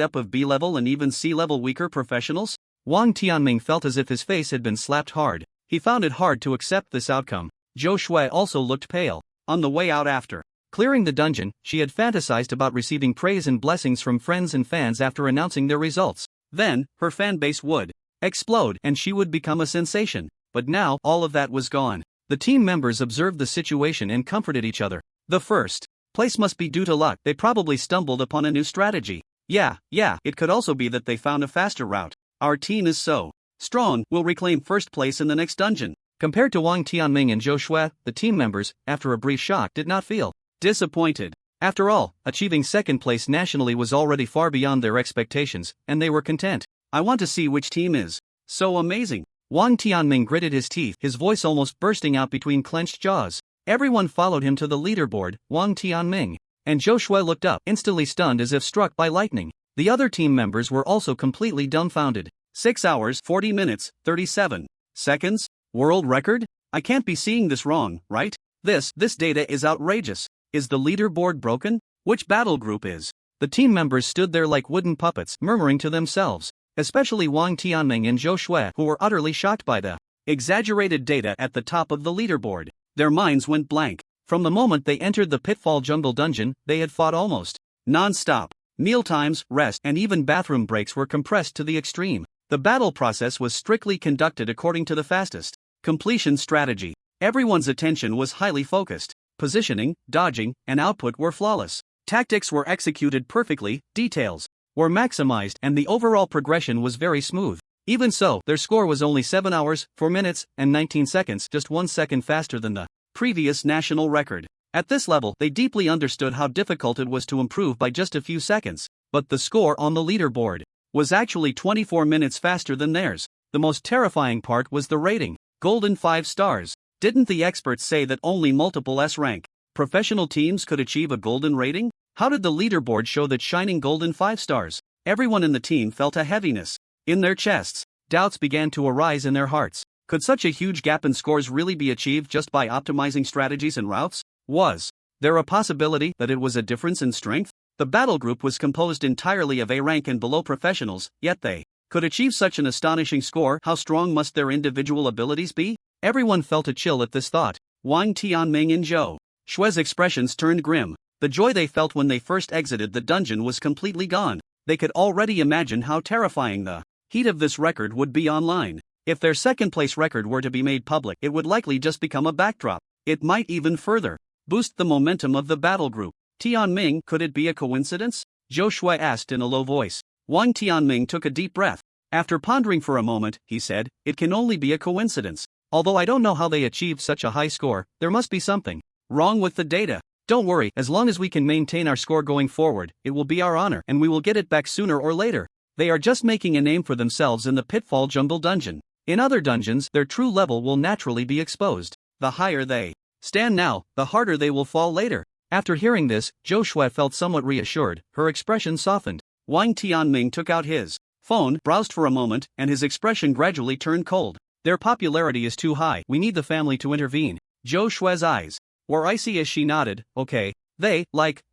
up of B-level and even C-level weaker professionals? Wang Tianming felt as if his face had been slapped hard. He found it hard to accept this outcome. Zhou Shui also looked pale. On the way out after clearing the dungeon, she had fantasized about receiving praise and blessings from friends and fans after announcing their results. Then, her fan base would explode and she would become a sensation. But now, all of that was gone. The team members observed the situation and comforted each other. The first place must be due to luck. They probably stumbled upon a new strategy. Yeah, it could also be that they found a faster route. Our team is so strong, we'll reclaim first place in the next dungeon. Compared to Wang Tianming and Zhou Shui, the team members, after a brief shock, did not feel disappointed. After all, achieving second place nationally was already far beyond their expectations, and they were content. I want to see which team is so amazing. Wang Tianming gritted his teeth, his voice almost bursting out between clenched jaws. Everyone followed him to the leaderboard. Wang Tianming and Zhou Shui looked up, instantly stunned as if struck by lightning. The other team members were also completely dumbfounded. 6 hours, 40 minutes, 37 seconds? World record? I can't be seeing this wrong, right? This data is outrageous. Is the leaderboard broken? Which battle group is? The team members stood there like wooden puppets, murmuring to themselves. Especially Wang Tianming and Zhou Shui, who were utterly shocked by the exaggerated data at the top of the leaderboard. Their minds went blank. From the moment they entered the Pitfall Jungle Dungeon, they had fought almost non-stop. Mealtimes, rest, and even bathroom breaks were compressed to the extreme. The battle process was strictly conducted according to the fastest completion strategy. Everyone's attention was highly focused. Positioning, dodging, and output were flawless. Tactics were executed perfectly, details were maximized, and the overall progression was very smooth. Even so, their score was only 7 hours, 4 minutes, and 19 seconds, just 1 second faster than the previous national record. At this level, they deeply understood how difficult it was to improve by just a few seconds. But the score on the leaderboard was actually 24 minutes faster than theirs. The most terrifying part was the rating. Golden 5 stars. Didn't the experts say that only multiple S-rank professional teams could achieve a golden rating? How did the leaderboard show that shining golden 5 stars? Everyone in the team felt a heaviness in their chests. Doubts began to arise in their hearts. Could such a huge gap in scores really be achieved just by optimizing strategies and routes? Was there a possibility that it was a difference in strength? The battle group was composed entirely of A-rank and below professionals, yet they could achieve such an astonishing score. How strong must their individual abilities be? Everyone felt a chill at this thought. Wang Tianming and Zhou Shui's expressions turned grim. The joy they felt when they first exited the dungeon was completely gone. They could already imagine how terrifying the heat of this record would be online. If their second-place record were to be made public, it would likely just become a backdrop. It might even further boost the momentum of the battle group. Tianming, could it be a coincidence? Zhou Shui asked in a low voice. Wang Tianming took a deep breath. After pondering for a moment, he said, "It can only be a coincidence. Although I don't know how they achieved such a high score, there must be something wrong with the data. Don't worry, as long as we can maintain our score going forward, it will be our honor and we will get it back sooner or later." They are just making a name for themselves in the Pitfall Jungle Dungeon. In other dungeons, their true level will naturally be exposed. The higher they stand now, the harder they will fall later. After hearing this, Zhou Shui felt somewhat reassured. Her expression softened. Wang Tianming took out his phone, browsed for a moment, and his expression gradually turned cold. Their popularity is too high. We need the family to intervene. Zhou Shui's eyes were icy as she nodded. Okay. They,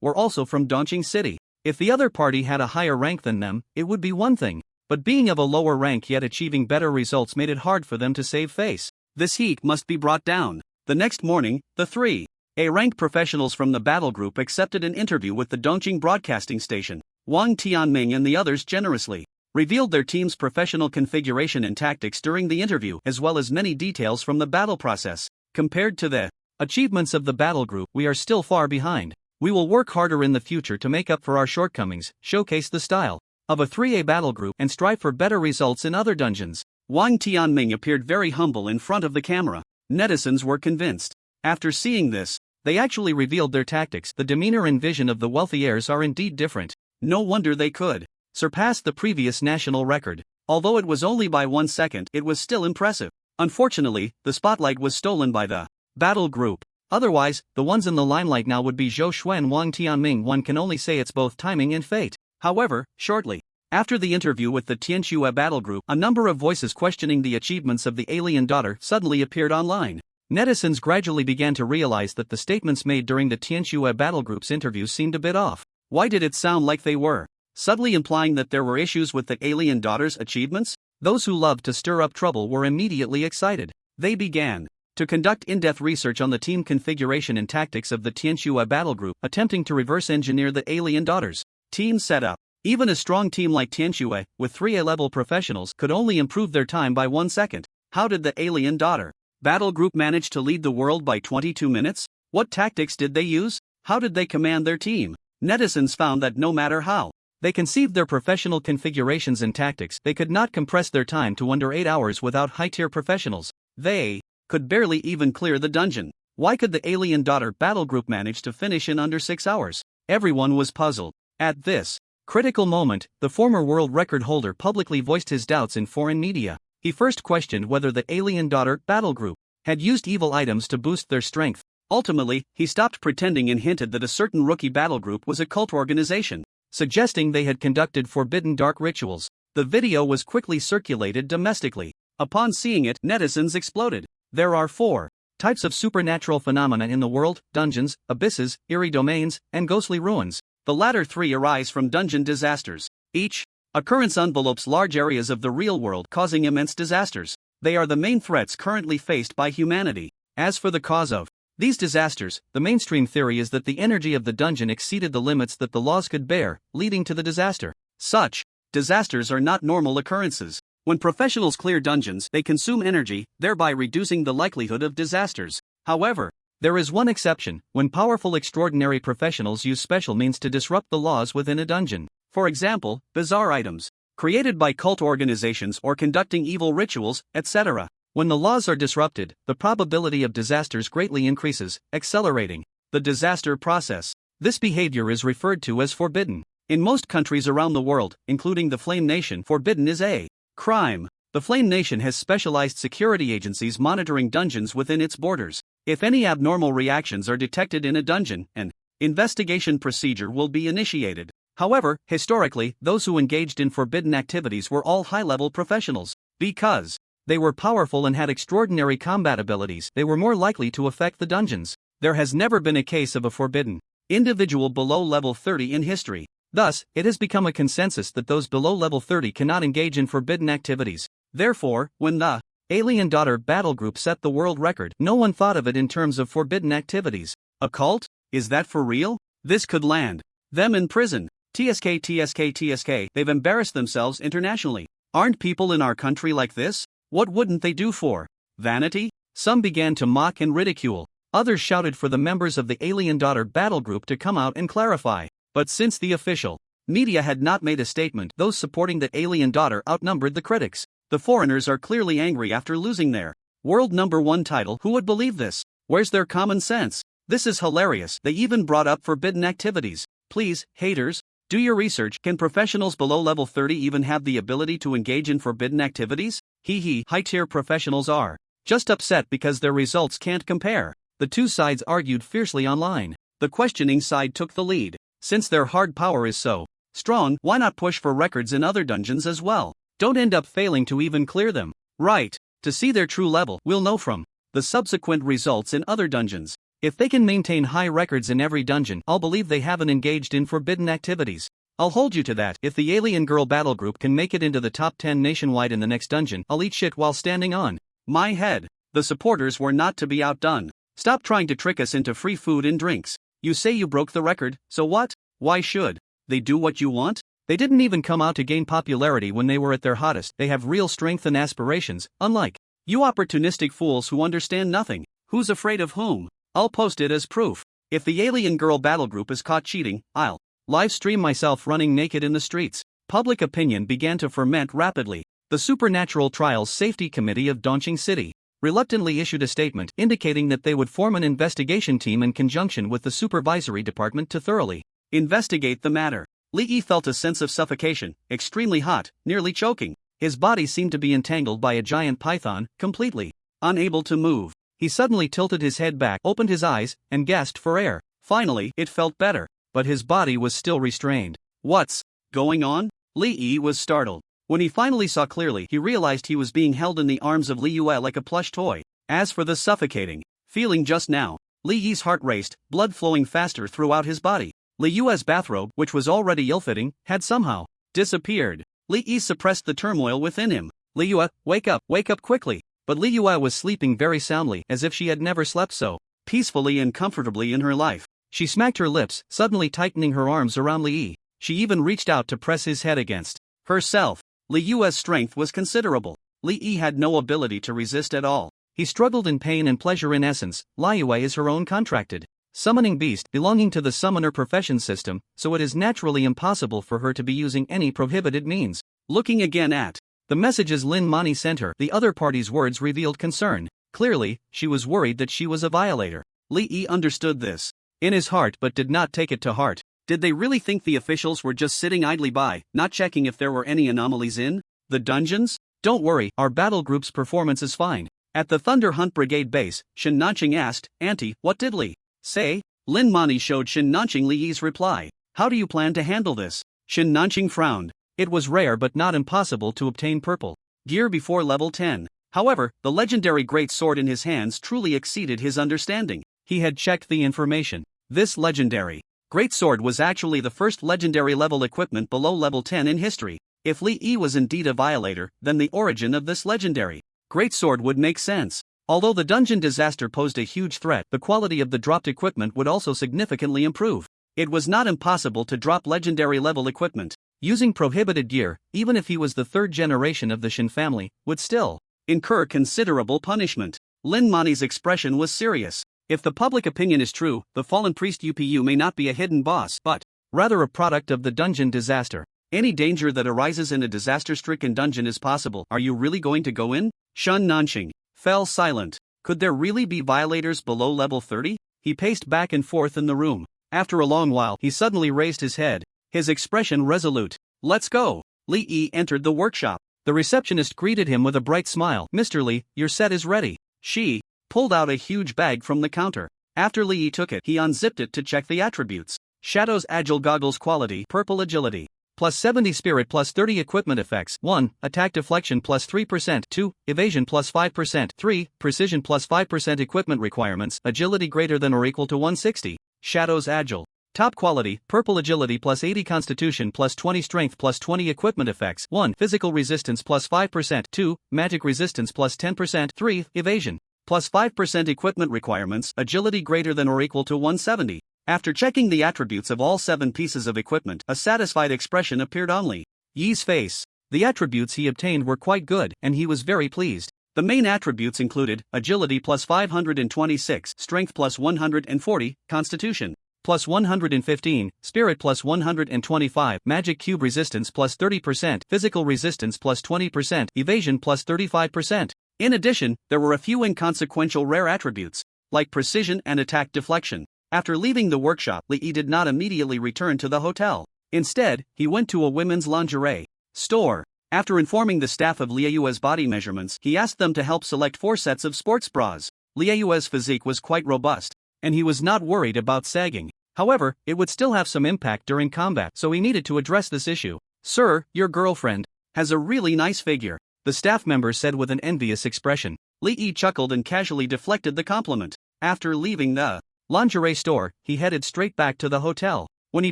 were also from Dongqing City. If the other party had a higher rank than them, it would be one thing. But being of a lower rank yet achieving better results made it hard for them to save face. This heat must be brought down. The next morning, the 3 A-rank professionals from the battle group accepted an interview with the Dongqing broadcasting station. Wang Tianming and the others generously revealed their team's professional configuration and tactics during the interview, as well as many details from the battle process. Compared to the achievements of the battle group, we are still far behind. We will work harder in the future to make up for our shortcomings, showcase the style of a 3A battle group, and strive for better results in other dungeons. Wang Tianming appeared very humble in front of the camera. Netizens were convinced. After seeing this, they actually revealed their tactics. The demeanor and vision of the wealthy heirs are indeed different. No wonder they could surpass the previous national record. Although it was only by 1 second, it was still impressive. Unfortunately, the spotlight was stolen by the battle group. Otherwise, the ones in the limelight now would be Zhou Shui and Wang Tianming. One can only say it's both timing and fate. However, shortly after the interview with the Tianxue battle group, a number of voices questioning the achievements of the alien daughter suddenly appeared online. Netizens gradually began to realize that the statements made during the Tianxue battle group's interview seemed a bit off. Why did it sound like they were subtly implying that there were issues with the alien daughter's achievements? Those who loved to stir up trouble were immediately excited. They began to conduct in-depth research on the team configuration and tactics of the Tianxue battle group, attempting to reverse engineer the alien daughter's team setup. Even a strong team like Tianxue, with 3 A-level professionals, could only improve their time by 1 second. How did the alien daughter battle group manage to lead the world by 22 minutes? What tactics did they use? How did they command their team? Netizens found that no matter how they conceived their professional configurations and tactics, they could not compress their time to under 8 hours without high-tier professionals. They could barely even clear the dungeon. Why could the alien daughter battle group manage to finish in under 6 hours? Everyone was puzzled. At this critical moment, the former world record holder publicly voiced his doubts in foreign media. He first questioned whether the alien daughter battle group had used evil items to boost their strength. Ultimately, he stopped pretending and hinted that a certain rookie battle group was a cult organization, suggesting they had conducted forbidden dark rituals. The video was quickly circulated domestically. Upon seeing it, netizens exploded. There are 4 types of supernatural phenomena in the world: dungeons, abysses, eerie domains, and ghostly ruins. The latter 3 arise from dungeon disasters. Each occurrence envelopes large areas of the real world, causing immense disasters. They are the main threats currently faced by humanity. As for the cause of these disasters, the mainstream theory is that the energy of the dungeon exceeded the limits that the laws could bear, leading to the disaster. Such disasters are not normal occurrences. When professionals clear dungeons, they consume energy, thereby reducing the likelihood of disasters. However, there is one exception: when powerful extraordinary professionals use special means to disrupt the laws within a dungeon. For example, bizarre items created by cult organizations or conducting evil rituals, etc. When the laws are disrupted, the probability of disasters greatly increases, accelerating the disaster process. This behavior is referred to as forbidden. In most countries around the world, including the Flame Nation, forbidden is a crime. The Flame Nation has specialized security agencies monitoring dungeons within its borders. If any abnormal reactions are detected in a dungeon, an investigation procedure will be initiated. However, historically, those who engaged in forbidden activities were all high-level professionals. Because they were powerful and had extraordinary combat abilities, they were more likely to affect the dungeons. There has never been a case of a forbidden individual below level 30 in history. Thus, it has become a consensus that those below level 30 cannot engage in forbidden activities. Therefore, when the alien daughter battle group set the world record, no one thought of it in terms of forbidden activities. A cult? Is that for real? This could land them in prison. TSK, they've embarrassed themselves internationally. Aren't people in our country like this? What wouldn't they do for vanity? Some began to mock and ridicule. Others shouted for the members of the alien daughter battle group to come out and clarify. But since the official media had not made a statement, those supporting the alien daughter outnumbered the critics. The foreigners are clearly angry after losing their world #1 title. Who would believe this? Where's their common sense? This is hilarious. They even brought up forbidden activities. Please, haters, do your research. Can professionals below level 30 even have the ability to engage in forbidden activities? High-tier professionals are just upset because their results can't compare. The two sides argued fiercely online. The questioning side took the lead. Since their hard power is so strong, why not push for records in other dungeons as well? Don't end up failing to even clear them. Right. To see their true level, we'll know from the subsequent results in other dungeons. If they can maintain high records in every dungeon, I'll believe they haven't engaged in forbidden activities. I'll hold you to that. If the alien girl battle group can make it into the top 10 nationwide in the next dungeon, I'll eat shit while standing on my head. The supporters were not to be outdone. Stop trying to trick us into free food and drinks. You say you broke the record, so what? Why should they do what you want? They didn't even come out to gain popularity when they were at their hottest. They have real strength and aspirations, unlike you opportunistic fools who understand nothing. Who's afraid of whom? I'll post it as proof. If the alien girl battle group is caught cheating, I'll live stream myself running naked in the streets. Public opinion began to ferment rapidly. The Supernatural Trials Safety Committee of Dongqing City reluctantly issued a statement indicating that they would form an investigation team in conjunction with the supervisory department to thoroughly investigate the matter. Li Yi felt a sense of suffocation, extremely hot, nearly choking. His body seemed to be entangled by a giant python, completely unable to move. He suddenly tilted his head back, opened his eyes, and gasped for air. Finally, it felt better, but his body was still restrained. What's going on? Li Yi was startled. When he finally saw clearly, he realized he was being held in the arms of Li Yue like a plush toy. As for the suffocating feeling just now, Li Yi's heart raced, blood flowing faster throughout his body. Li Yue's bathrobe, which was already ill-fitting, had somehow disappeared. Li Yi suppressed the turmoil within him. Li Yue, wake up quickly. But Li Yue was sleeping very soundly, as if she had never slept so peacefully and comfortably in her life. She smacked her lips, suddenly tightening her arms around Li Yi. She even reached out to press his head against herself. Li Yue's strength was considerable. Li Yi had no ability to resist at all. He struggled in pain and pleasure. In essence, Li Yue is her own contracted summoning beast belonging to the summoner profession system, so it is naturally impossible for her to be using any prohibited means. Looking again at the messages Lin Mani sent her, the other party's words revealed concern. Clearly, she was worried that she was a violator. Li Yi understood this in his heart but did not take it to heart. Did they really think the officials were just sitting idly by, not checking if there were any anomalies in the dungeons? Don't worry, our battle group's performance is fine. At the Thunder Hunt Brigade base, Shin Nanqing asked, Auntie, what did Li say? Lin Mani showed Shin Nanqing Li Yi's reply. How do you plan to handle this? Shin Nanqing frowned. It was rare but not impossible to obtain purple gear before level 10. However, the legendary great sword in his hands truly exceeded his understanding. He had checked the information. This legendary great sword was actually the first legendary level equipment below level 10 in history. If Li Yi was indeed a violator, then the origin of this legendary great sword would make sense. Although the dungeon disaster posed a huge threat, the quality of the dropped equipment would also significantly improve. It was not impossible to drop legendary level equipment using prohibited gear. Even if he was the third generation of the Shin family, would still incur considerable punishment. Lin Mani's expression was serious. If the public opinion is true, the fallen priest UPU may not be a hidden boss, but rather a product of the dungeon disaster. Any danger that arises in a disaster-stricken dungeon is possible. Are you really going to go in? Shin Nanqing fell silent. Could there really be violators below level 30? He paced back and forth in the room. After a long while, he suddenly raised his head, his expression resolute. Let's go. Li Yi entered the workshop. The receptionist greeted him with a bright smile. Mr. Li, your set is ready. She pulled out a huge bag from the counter. After Li Yi took it, he unzipped it to check the attributes. Shadow's Agile Goggles quality, purple agility. Plus 70 spirit plus 30 equipment effects. 1. Attack deflection plus 3%. 2. Evasion plus 5%. 3. Precision plus 5% equipment requirements. Agility greater than or equal to 160. Shadow's Agile. Top quality, purple agility plus 80 constitution plus 20 strength plus 20 equipment effects. 1. Physical resistance plus 5%. 2. Magic resistance plus 10%. 3. Evasion plus 5% equipment requirements. Agility greater than or equal to 170. After checking the attributes of all 7 pieces of equipment, a satisfied expression appeared on Li Yi's face. The attributes he obtained were quite good, and he was very pleased. The main attributes included agility plus 526, strength plus 140, constitution plus 115, spirit plus 125, magic cube resistance plus 30%, physical resistance plus 20%, evasion plus 35%. In addition, there were a few inconsequential rare attributes, like precision and attack deflection. After leaving the workshop, Li Yi did not immediately return to the hotel. Instead, he went to a women's lingerie store. After informing the staff of Li Yue's body measurements, he asked them to help select 4 sets of sports bras. Li Yue's physique was quite robust, and he was not worried about sagging. However, it would still have some impact during combat, so he needed to address this issue. Sir, your girlfriend has a really nice figure, the staff member said with an envious expression. Li Yi chuckled and casually deflected the compliment. After leaving the lingerie store, he headed straight back to the hotel. When he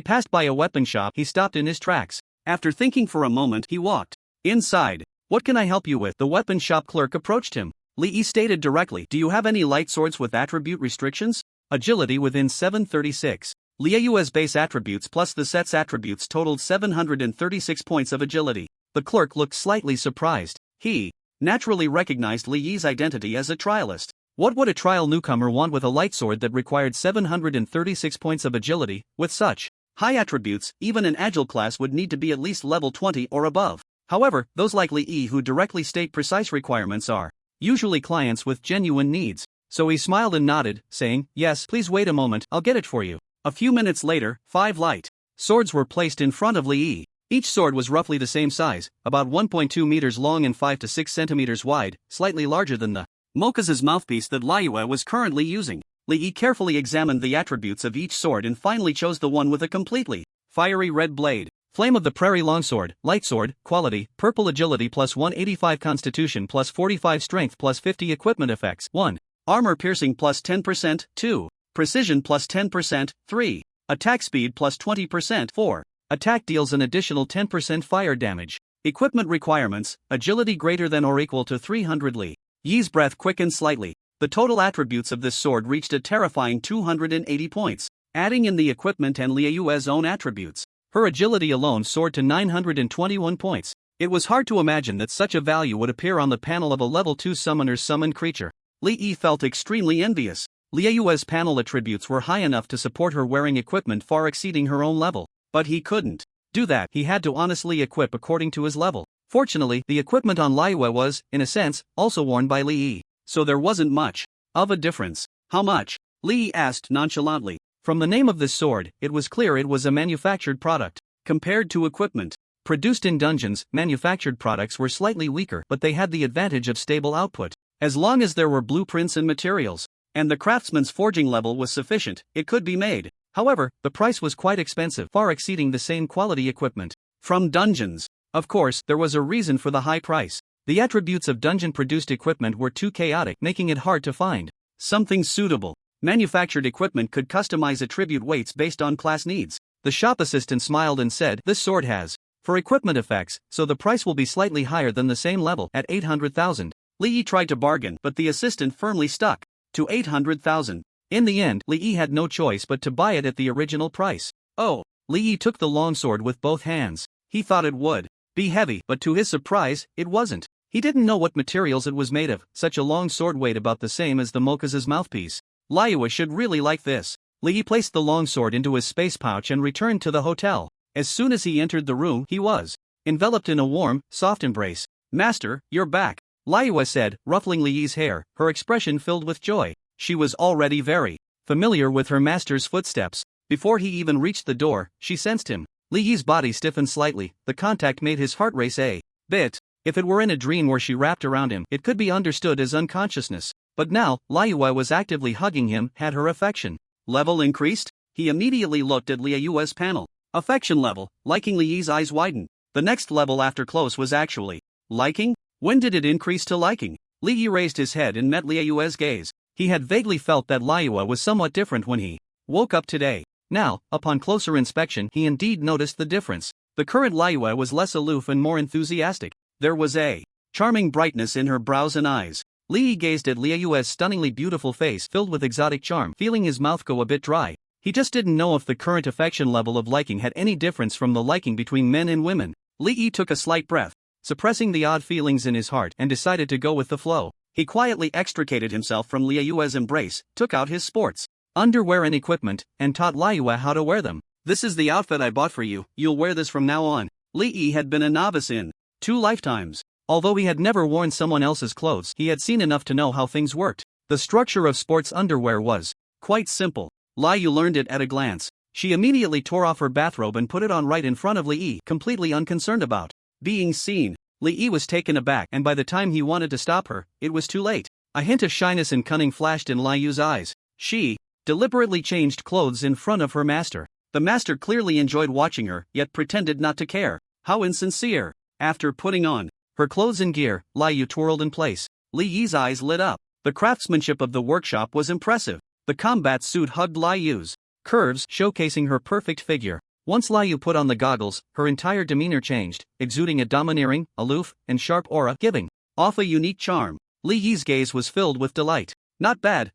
passed by a weapon shop, he stopped in his tracks. After thinking for a moment, he walked inside. What can I help you with? The weapon shop clerk approached him. Li Yi stated directly, do you have any light swords with attribute restrictions? Agility within 736. Li Yue's base attributes plus the set's attributes totaled 736 points of agility. The clerk looked slightly surprised. He naturally recognized Li Yi's identity as a trialist. What would a trial newcomer want with a light sword that required 736 points of agility? With such high attributes, even an agile class would need to be at least level 20 or above. However, those like Li Yi who directly state precise requirements are usually clients with genuine needs. So he smiled and nodded, saying, yes, please wait a moment, I'll get it for you. A few minutes later, 5 light swords were placed in front of Li Yi. Each sword was roughly the same size, about 1.2 meters long and 5 to 6 centimeters wide, slightly larger than the Moka's mouthpiece that Li Yue was currently using. Li Yi carefully examined the attributes of each sword and finally chose the one with a completely fiery red blade. Flame of the Prairie Longsword, Light Sword, Quality, Purple Agility plus 185 Constitution plus 45 Strength plus 50 Equipment Effects. 1. Armor Piercing plus 10%, 2. Precision plus 10%, 3. Attack Speed plus 20%, 4. Attack deals an additional 10% fire damage. Equipment requirements, Agility greater than or equal to 300 Li. Yi's breath quickened slightly. The total attributes of this sword reached a terrifying 280 points. Adding in the equipment and Liu Yue's own attributes, her agility alone soared to 921 points. It was hard to imagine that such a value would appear on the panel of a level 2 summoner's summoned creature. Li Yi felt extremely envious. Liu Yue's panel attributes were high enough to support her wearing equipment far exceeding her own level. But he couldn't do that. He had to honestly equip according to his level. Fortunately, the equipment on Liu Yue was, in a sense, also worn by Li Yi. So there wasn't much of a difference. How much? Li Yi asked nonchalantly. From the name of this sword, it was clear it was a manufactured product. Compared to equipment produced in dungeons, manufactured products were slightly weaker, but they had the advantage of stable output. As long as there were blueprints and materials, and the craftsman's forging level was sufficient, it could be made. However, the price was quite expensive, far exceeding the same quality equipment from dungeons. Of course, there was a reason for the high price. The attributes of dungeon-produced equipment were too chaotic, making it hard to find something suitable. Manufactured equipment could customize attribute weights based on class needs. The shop assistant smiled and said, "This sword has, for equipment effects, so the price will be slightly higher than the same level, at 800,000. Li Yi tried to bargain, but the assistant firmly stuck to 800,000. In the end, Li Yi had no choice but to buy it at the original price. Oh! Li Yi took the longsword with both hands. He thought it would be heavy, but to his surprise, it wasn't. He didn't know what materials it was made of. Such a long sword weighed about the same as the Moka's mouthpiece. Liu Yue should really like this. Li Yi placed the longsword into his space pouch and returned to the hotel. As soon as he entered the room, he was enveloped in a warm, soft embrace. "Master, you're back," Liu Yue said, ruffling Li Yi's hair, her expression filled with joy. She was already very familiar with her master's footsteps. Before he even reached the door, she sensed him. Li Yi's body stiffened slightly. The contact made his heart race a bit. If it were in a dream where she wrapped around him, it could be understood as unconsciousness. But now, Liu Yue was actively hugging him, had her affection level increased? He immediately looked at Liu Yue's panel. Affection level, liking. Li Yi's eyes widened. The next level after close was actually liking? When did it increase to liking? Li Yi raised his head and met Liu Yue's gaze. He had vaguely felt that Liu Yue was somewhat different when he woke up today. Now, upon closer inspection, he indeed noticed the difference. The current Liu Yue was less aloof and more enthusiastic. There was a charming brightness in her brows and eyes. Li Yi gazed at Liu Yue's stunningly beautiful face filled with exotic charm, feeling his mouth go a bit dry. He just didn't know if the current affection level of liking had any difference from the liking between men and women. Li Yi took a slight breath, suppressing the odd feelings in his heart, and decided to go with the flow. He quietly extricated himself from Liu Yue's embrace, took out his sports underwear and equipment, and taught Liu Yue how to wear them. "This is the outfit I bought for you, you'll wear this from now on." Li Yi had been a novice in 2 lifetimes. Although he had never worn someone else's clothes, he had seen enough to know how things worked. The structure of sports underwear was quite simple. Liu Yue learned it at a glance. She immediately tore off her bathrobe and put it on right in front of Li Yi, completely unconcerned about being seen. Li Yi was taken aback, and by the time he wanted to stop her, it was too late. A hint of shyness and cunning flashed in Liu Yue's eyes. She deliberately changed clothes in front of her master. The master clearly enjoyed watching her, yet pretended not to care. How insincere. After putting on her clothes and gear, Liu Yue twirled in place. Li Yi's eyes lit up. The craftsmanship of the workshop was impressive. The combat suit hugged Liu Yue's curves, showcasing her perfect figure. Once Liu Yue put on the goggles, her entire demeanor changed, exuding a domineering, aloof, and sharp aura, giving off a unique charm. Li Yi's gaze was filled with delight. Not bad,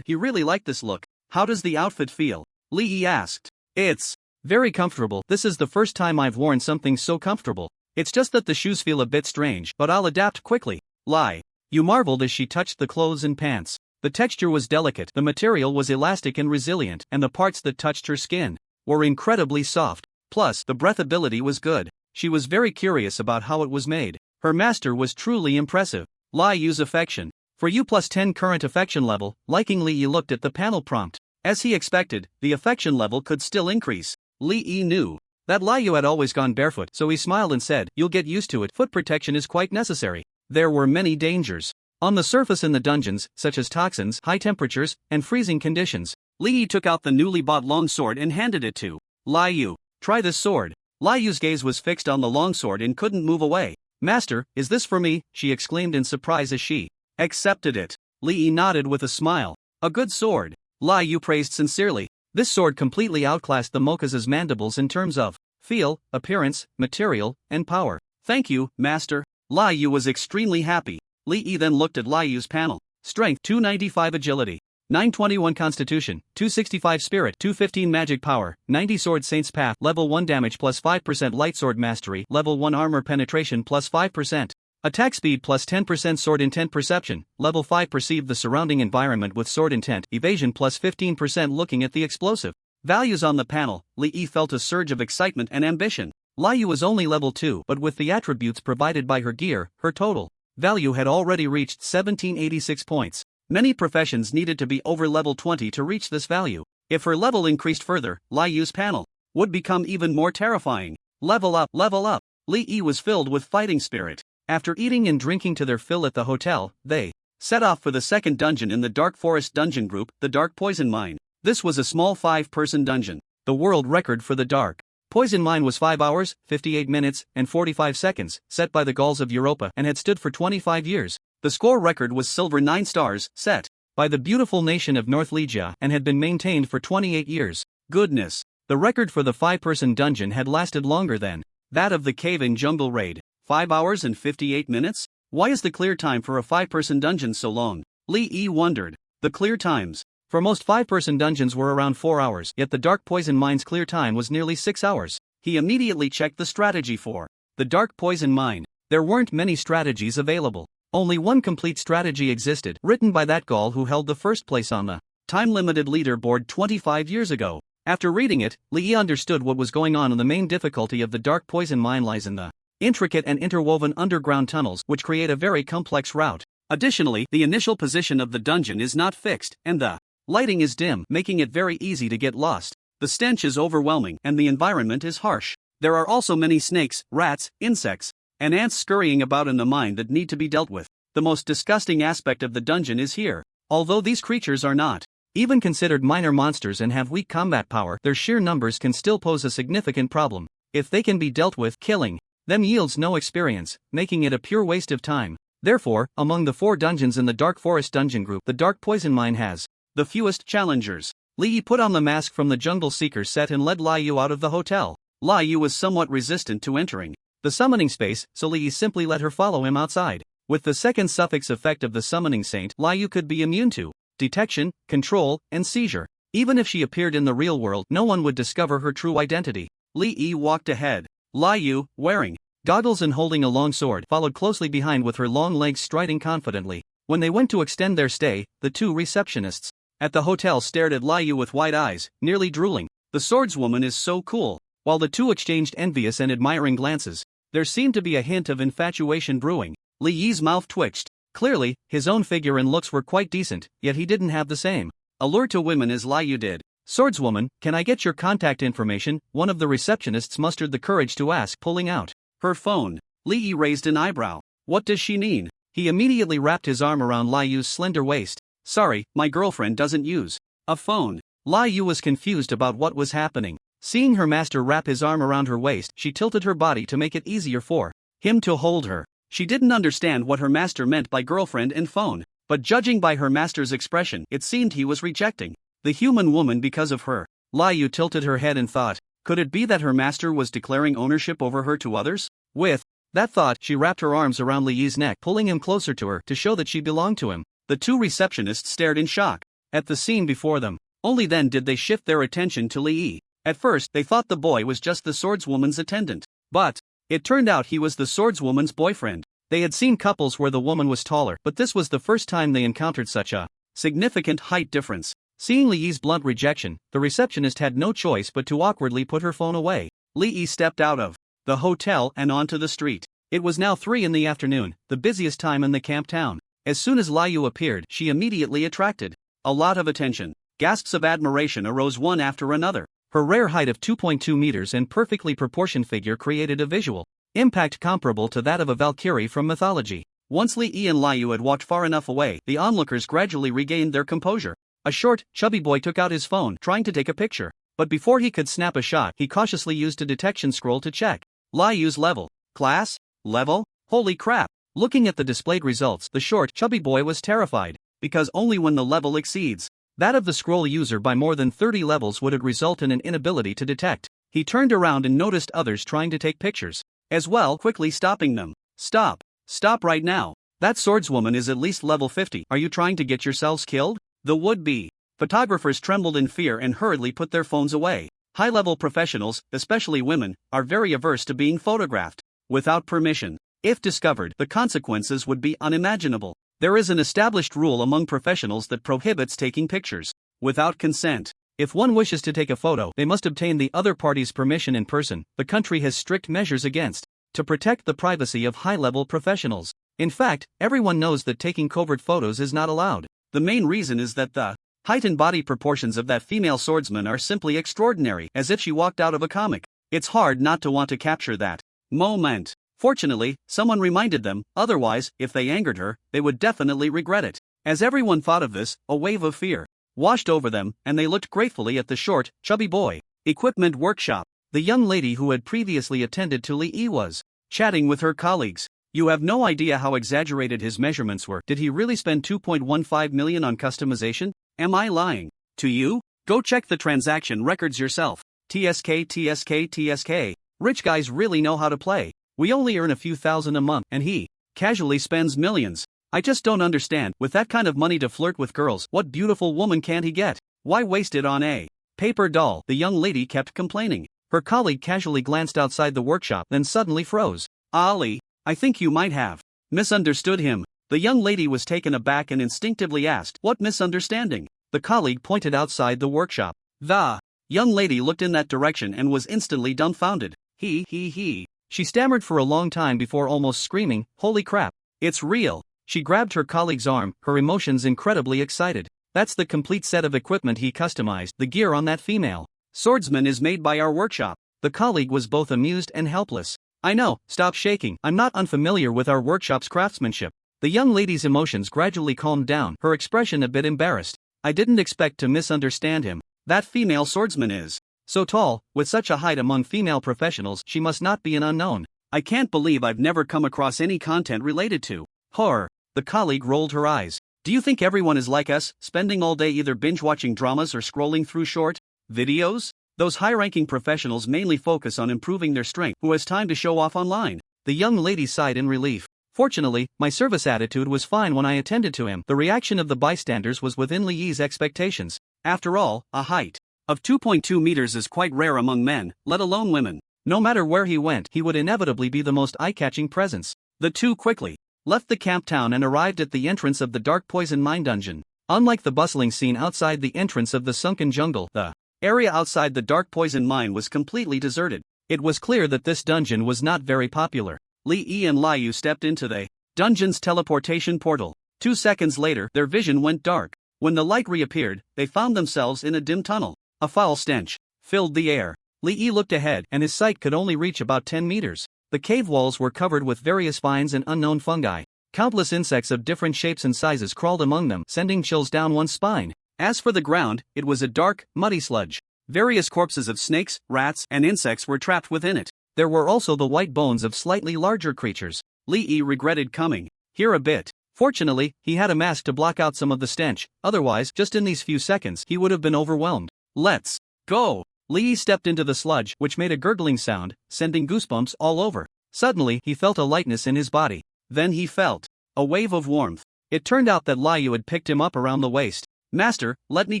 he really liked this look. "How does the outfit feel?" Li Yi asked. "It's very comfortable. This is the first time I've worn something so comfortable. It's just that the shoes feel a bit strange, but I'll adapt quickly." Liu Yue marveled as she touched the clothes and pants. The texture was delicate, the material was elastic and resilient, and the parts that touched her skin were incredibly soft. Plus, the breathability was good. She was very curious about how it was made. Her master was truly impressive. Liu Yue's affection. For you plus 10 current affection level, liking. Li Yi looked at the panel prompt. As he expected, the affection level could still increase. Li Yi knew that Liu Yue had always gone barefoot, so he smiled and said, "You'll get used to it. Foot protection is quite necessary." There were many dangers on the surface in the dungeons, such as toxins, high temperatures, and freezing conditions. Li Yi took out the newly bought longsword and handed it to Liu Yue. "Try this sword." Lai Yu's gaze was fixed on the longsword and couldn't move away. "Master, is this for me?" she exclaimed in surprise as she accepted it. Li Yi nodded with a smile. "A good sword." Lai Yu praised sincerely. This sword completely outclassed the Moka's mandibles in terms of feel, appearance, material, and power. "Thank you, master." Lai Yu was extremely happy. Li Yi then looked at Lai Yu's panel. Strength 295, agility 921, constitution 265, spirit 215, magic power 90, sword saint's path level 1, damage plus 5%, light sword mastery level 1, armor penetration plus 5%, attack speed plus 10%, sword intent perception level 5, perceive the surrounding environment with sword intent, evasion plus 15%, looking at the explosive values on the panel. Li Yi felt a surge of excitement and ambition. Lai Yu was only level 2, but with the attributes provided by her gear, her total value had already reached 1786 points. Many professions needed to be over level 20 to reach this value. If her level increased further, Lai Yu's panel would become even more terrifying. Level up, level up. Li Yi was filled with fighting spirit. After eating and drinking to their fill at the hotel, they set off for the second dungeon in the Dark Forest dungeon group, the Dark Poison Mine. This was a small 5-person dungeon. The world record for the Dark Poison Mine was 5 hours, 58 minutes, and 45 seconds, set by the Gauls of Europa and had stood for 25 years. The score record was silver 9 stars, set by the beautiful nation of North Lygia and had been maintained for 28 years. Goodness! The record for the 5-person dungeon had lasted longer than that of the cave-in jungle raid. 5 hours and 58 minutes? Why is the clear time for a 5-person dungeon so long? Li Yi wondered. The clear times for most 5-person dungeons were around 4 hours, yet the Dark Poison Mine's clear time was nearly 6 hours. He immediately checked the strategy for the Dark Poison Mine. There weren't many strategies available. Only one complete strategy existed, written by that Gaul who held the first place on the time-limited leaderboard 25 years ago. After reading it, Li Yi understood what was going on, and the main difficulty of the Dark Poison Mine lies in the intricate and interwoven underground tunnels, which create a very complex route. Additionally, the initial position of the dungeon is not fixed, and the lighting is dim, making it very easy to get lost. The stench is overwhelming, and the environment is harsh. There are also many snakes, rats, insects, and ants scurrying about in the mine that need to be dealt with. The most disgusting aspect of the dungeon is here. Although these creatures are not even considered minor monsters and have weak combat power, their sheer numbers can still pose a significant problem. If they can be dealt with, killing them yields no experience, making it a pure waste of time. Therefore, among the 4 dungeons in the Dark Forest dungeon group, the Dark Poison Mine has the fewest challengers. Li Yi put on the mask from the Jungle Seeker set and led Lai Yu out of the hotel. Lai Yu was somewhat resistant to entering the summoning space, so Li Yi simply let her follow him outside. With the second suffix effect of the summoning saint, Lai Yu could be immune to detection, control, and seizure. Even if she appeared in the real world, no one would discover her true identity. Li Yi walked ahead. Lai Yu, wearing goggles and holding a long sword, followed closely behind with her long legs striding confidently. When they went to extend their stay, the 2 receptionists at the hotel stared at Lai Yu with wide eyes, nearly drooling. The swordswoman is so cool. While the 2 exchanged envious and admiring glances, there seemed to be a hint of infatuation brewing. Li Yi's mouth twitched. Clearly, his own figure and looks were quite decent, yet he didn't have the same allure to women as Lai Yu did. "Swordswoman, can I get your contact information?" one of the receptionists mustered the courage to ask, pulling out her phone. Li Yi raised an eyebrow. What does she mean? He immediately wrapped his arm around Lai Yu's slender waist. "Sorry, my girlfriend doesn't use a phone." Lai Yu was confused about what was happening. Seeing her master wrap his arm around her waist, she tilted her body to make it easier for him to hold her. She didn't understand what her master meant by girlfriend and phone, but judging by her master's expression, it seemed he was rejecting the human woman because of her. Lai Yu tilted her head and thought, could it be that her master was declaring ownership over her to others? With that thought, she wrapped her arms around Li Yi's neck, pulling him closer to her to show that she belonged to him. The 2 receptionists stared in shock at the scene before them. Only then did they shift their attention to Li Yi. At first, they thought the boy was just the swordswoman's attendant. But it turned out he was the swordswoman's boyfriend. They had seen couples where the woman was taller, but this was the first time they encountered such a significant height difference. Seeing Li Yi's blunt rejection, the receptionist had no choice but to awkwardly put her phone away. Li Yi stepped out of the hotel and onto the street. It was now 3 in the afternoon, the busiest time in the camp town. As soon as Lai Yu appeared, she immediately attracted a lot of attention. Gasps of admiration arose one after another. Her rare height of 2.2 meters and perfectly proportioned figure created a visual impact comparable to that of a Valkyrie from mythology. Once Li Yi and Lai Yu had walked far enough away, the onlookers gradually regained their composure. A short, chubby boy took out his phone, trying to take a picture. But before he could snap a shot, he cautiously used a detection scroll to check Liu's level. Class? Level? Holy crap! Looking at the displayed results, the short, chubby boy was terrified, because only when the level exceeds that of the scroll user by more than 30 levels would it result in an inability to detect. He turned around and noticed others trying to take pictures as well, quickly stopping them. Stop! Stop right now! That swordswoman is at least level 50. Are you trying to get yourselves killed? The would-be photographers trembled in fear and hurriedly put their phones away. High-level professionals, especially women, are very averse to being photographed without permission. If discovered, the consequences would be unimaginable. There is an established rule among professionals that prohibits taking pictures without consent. If one wishes to take a photo, they must obtain the other party's permission in person. The country has strict measures against to protect the privacy of high-level professionals. In fact, everyone knows that taking covert photos is not allowed. The main reason is that the height and body proportions of that female swordsman are simply extraordinary, as if she walked out of a comic. It's hard not to want to capture that moment. Fortunately, someone reminded them, otherwise, if they angered her, they would definitely regret it. As everyone thought of this, a wave of fear washed over them, and they looked gratefully at the short, chubby boy. Equipment workshop. The young lady who had previously attended to Lee was chatting with her colleagues. You have no idea how exaggerated his measurements were. Did he really spend 2.15 million on customization? Am I lying to you? Go check the transaction records yourself. TSK, TSK, TSK. Rich guys really know how to play. We only earn a few thousand a month, and he casually spends millions. I just don't understand. With that kind of money to flirt with girls, what beautiful woman can't he get? Why waste it on a paper doll? The young lady kept complaining. Her colleague casually glanced outside the workshop, then suddenly froze. Ali, I think you might have misunderstood him. The young lady was taken aback and instinctively asked, what misunderstanding? The colleague pointed outside the workshop. The young lady looked in that direction and was instantly dumbfounded. He. She stammered for a long time before almost screaming, holy crap, it's real. She grabbed her colleague's arm, her emotions incredibly excited. That's the complete set of equipment he customized. The gear on that female swordsman is made by our workshop. The colleague was both amused and helpless. I know, stop shaking. I'm not unfamiliar with our workshop's craftsmanship. The young lady's emotions gradually calmed down, her expression a bit embarrassed. I didn't expect to misunderstand him. That female swordsman is so tall, with such a height among female professionals, she must not be an unknown. I can't believe I've never come across any content related to her. The colleague rolled her eyes. Do you think everyone is like us, spending all day either binge-watching dramas or scrolling through short videos? Those high-ranking professionals mainly focus on improving their strength. Who has time to show off online? The young lady sighed in relief. Fortunately, my service attitude was fine when I attended to him. The reaction of the bystanders was within Li's expectations. After all, a height of 2.2 meters is quite rare among men, let alone women. No matter where he went, he would inevitably be the most eye-catching presence. The two quickly left the camp town and arrived at the entrance of the dark poison mine dungeon. Unlike the bustling scene outside the entrance of the sunken jungle, the area outside the dark poison mine was completely deserted. It was clear that this dungeon was not very popular. Lee and Liu stepped into the dungeon's teleportation portal. 2 seconds later, their vision went dark. When the light reappeared, they found themselves in a dim tunnel. A foul stench filled the air. Lee looked ahead, and his sight could only reach about 10 meters. The cave walls were covered with various vines and unknown fungi. Countless insects of different shapes and sizes crawled among them, sending chills down one's spine. As for the ground, it was a dark, muddy sludge. Various corpses of snakes, rats, and insects were trapped within it. There were also the white bones of slightly larger creatures. Lee regretted coming here a bit. Fortunately, he had a mask to block out some of the stench, otherwise, just in these few seconds, he would have been overwhelmed. Let's go! Lee stepped into the sludge, which made a gurgling sound, sending goosebumps all over. Suddenly, he felt a lightness in his body. Then he felt a wave of warmth. It turned out that Liu had picked him up around the waist. Master, let me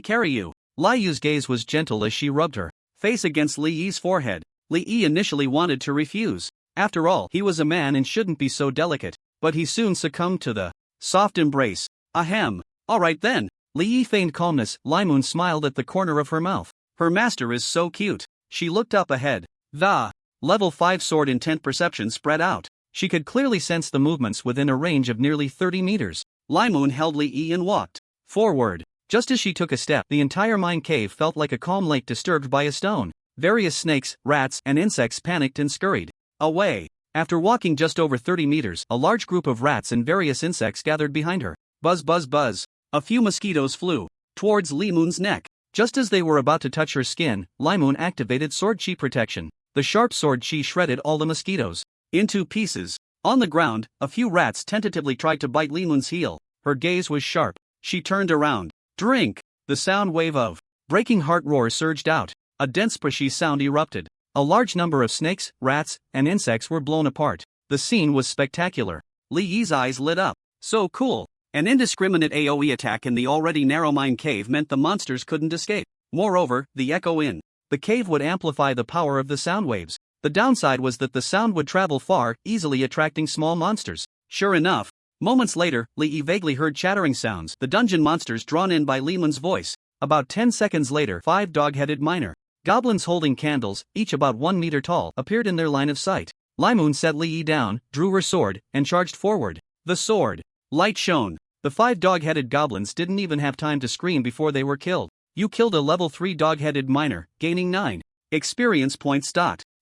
carry you. Liu's gaze was gentle as she rubbed her face against Li's forehead. Li initially wanted to refuse. After all, he was a man and shouldn't be so delicate. But he soon succumbed to the soft embrace. Ahem. Alright then. Li feigned calmness. Limoon smiled at the corner of her mouth. Her master is so cute. She looked up ahead. The level 5 sword intent perception spread out. She could clearly sense the movements within a range of nearly 30 meters. Limoon held Li and walked forward. Just as she took a step, the entire mine cave felt like a calm lake disturbed by a stone. Various snakes, rats, and insects panicked and scurried away. After walking just over 30 meters, a large group of rats and various insects gathered behind her. Buzz buzz buzz. A few mosquitoes flew towards Limoon's neck. Just as they were about to touch her skin, Limoon activated sword chi protection. The sharp sword chi shredded all the mosquitoes into pieces. On the ground, a few rats tentatively tried to bite Limoon's heel. Her gaze was sharp. She turned around. Drink! The sound wave of breaking heart roar surged out. A dense pushy sound erupted. A large number of snakes, rats, and insects were blown apart. The scene was spectacular. Li Yi's eyes lit up. So cool. An indiscriminate AoE attack in the already narrow mine cave meant the monsters couldn't escape. Moreover, the echo in the cave would amplify the power of the sound waves. The downside was that the sound would travel far, easily attracting small monsters. Sure enough, moments later, Li Yi vaguely heard chattering sounds. The dungeon monsters drawn in by Limoon's voice. About 10 seconds later, 5 dog-headed miner goblins holding candles, each about 1 meter tall, appeared in their line of sight. Limoon set Li Yi down, drew her sword, and charged forward. The sword light shone. The 5 dog-headed goblins didn't even have time to scream before they were killed. You killed a level 3 dog-headed miner, gaining 9 experience points.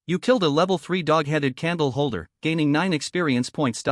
You killed a level 3 dog-headed candle holder, gaining 9 experience points.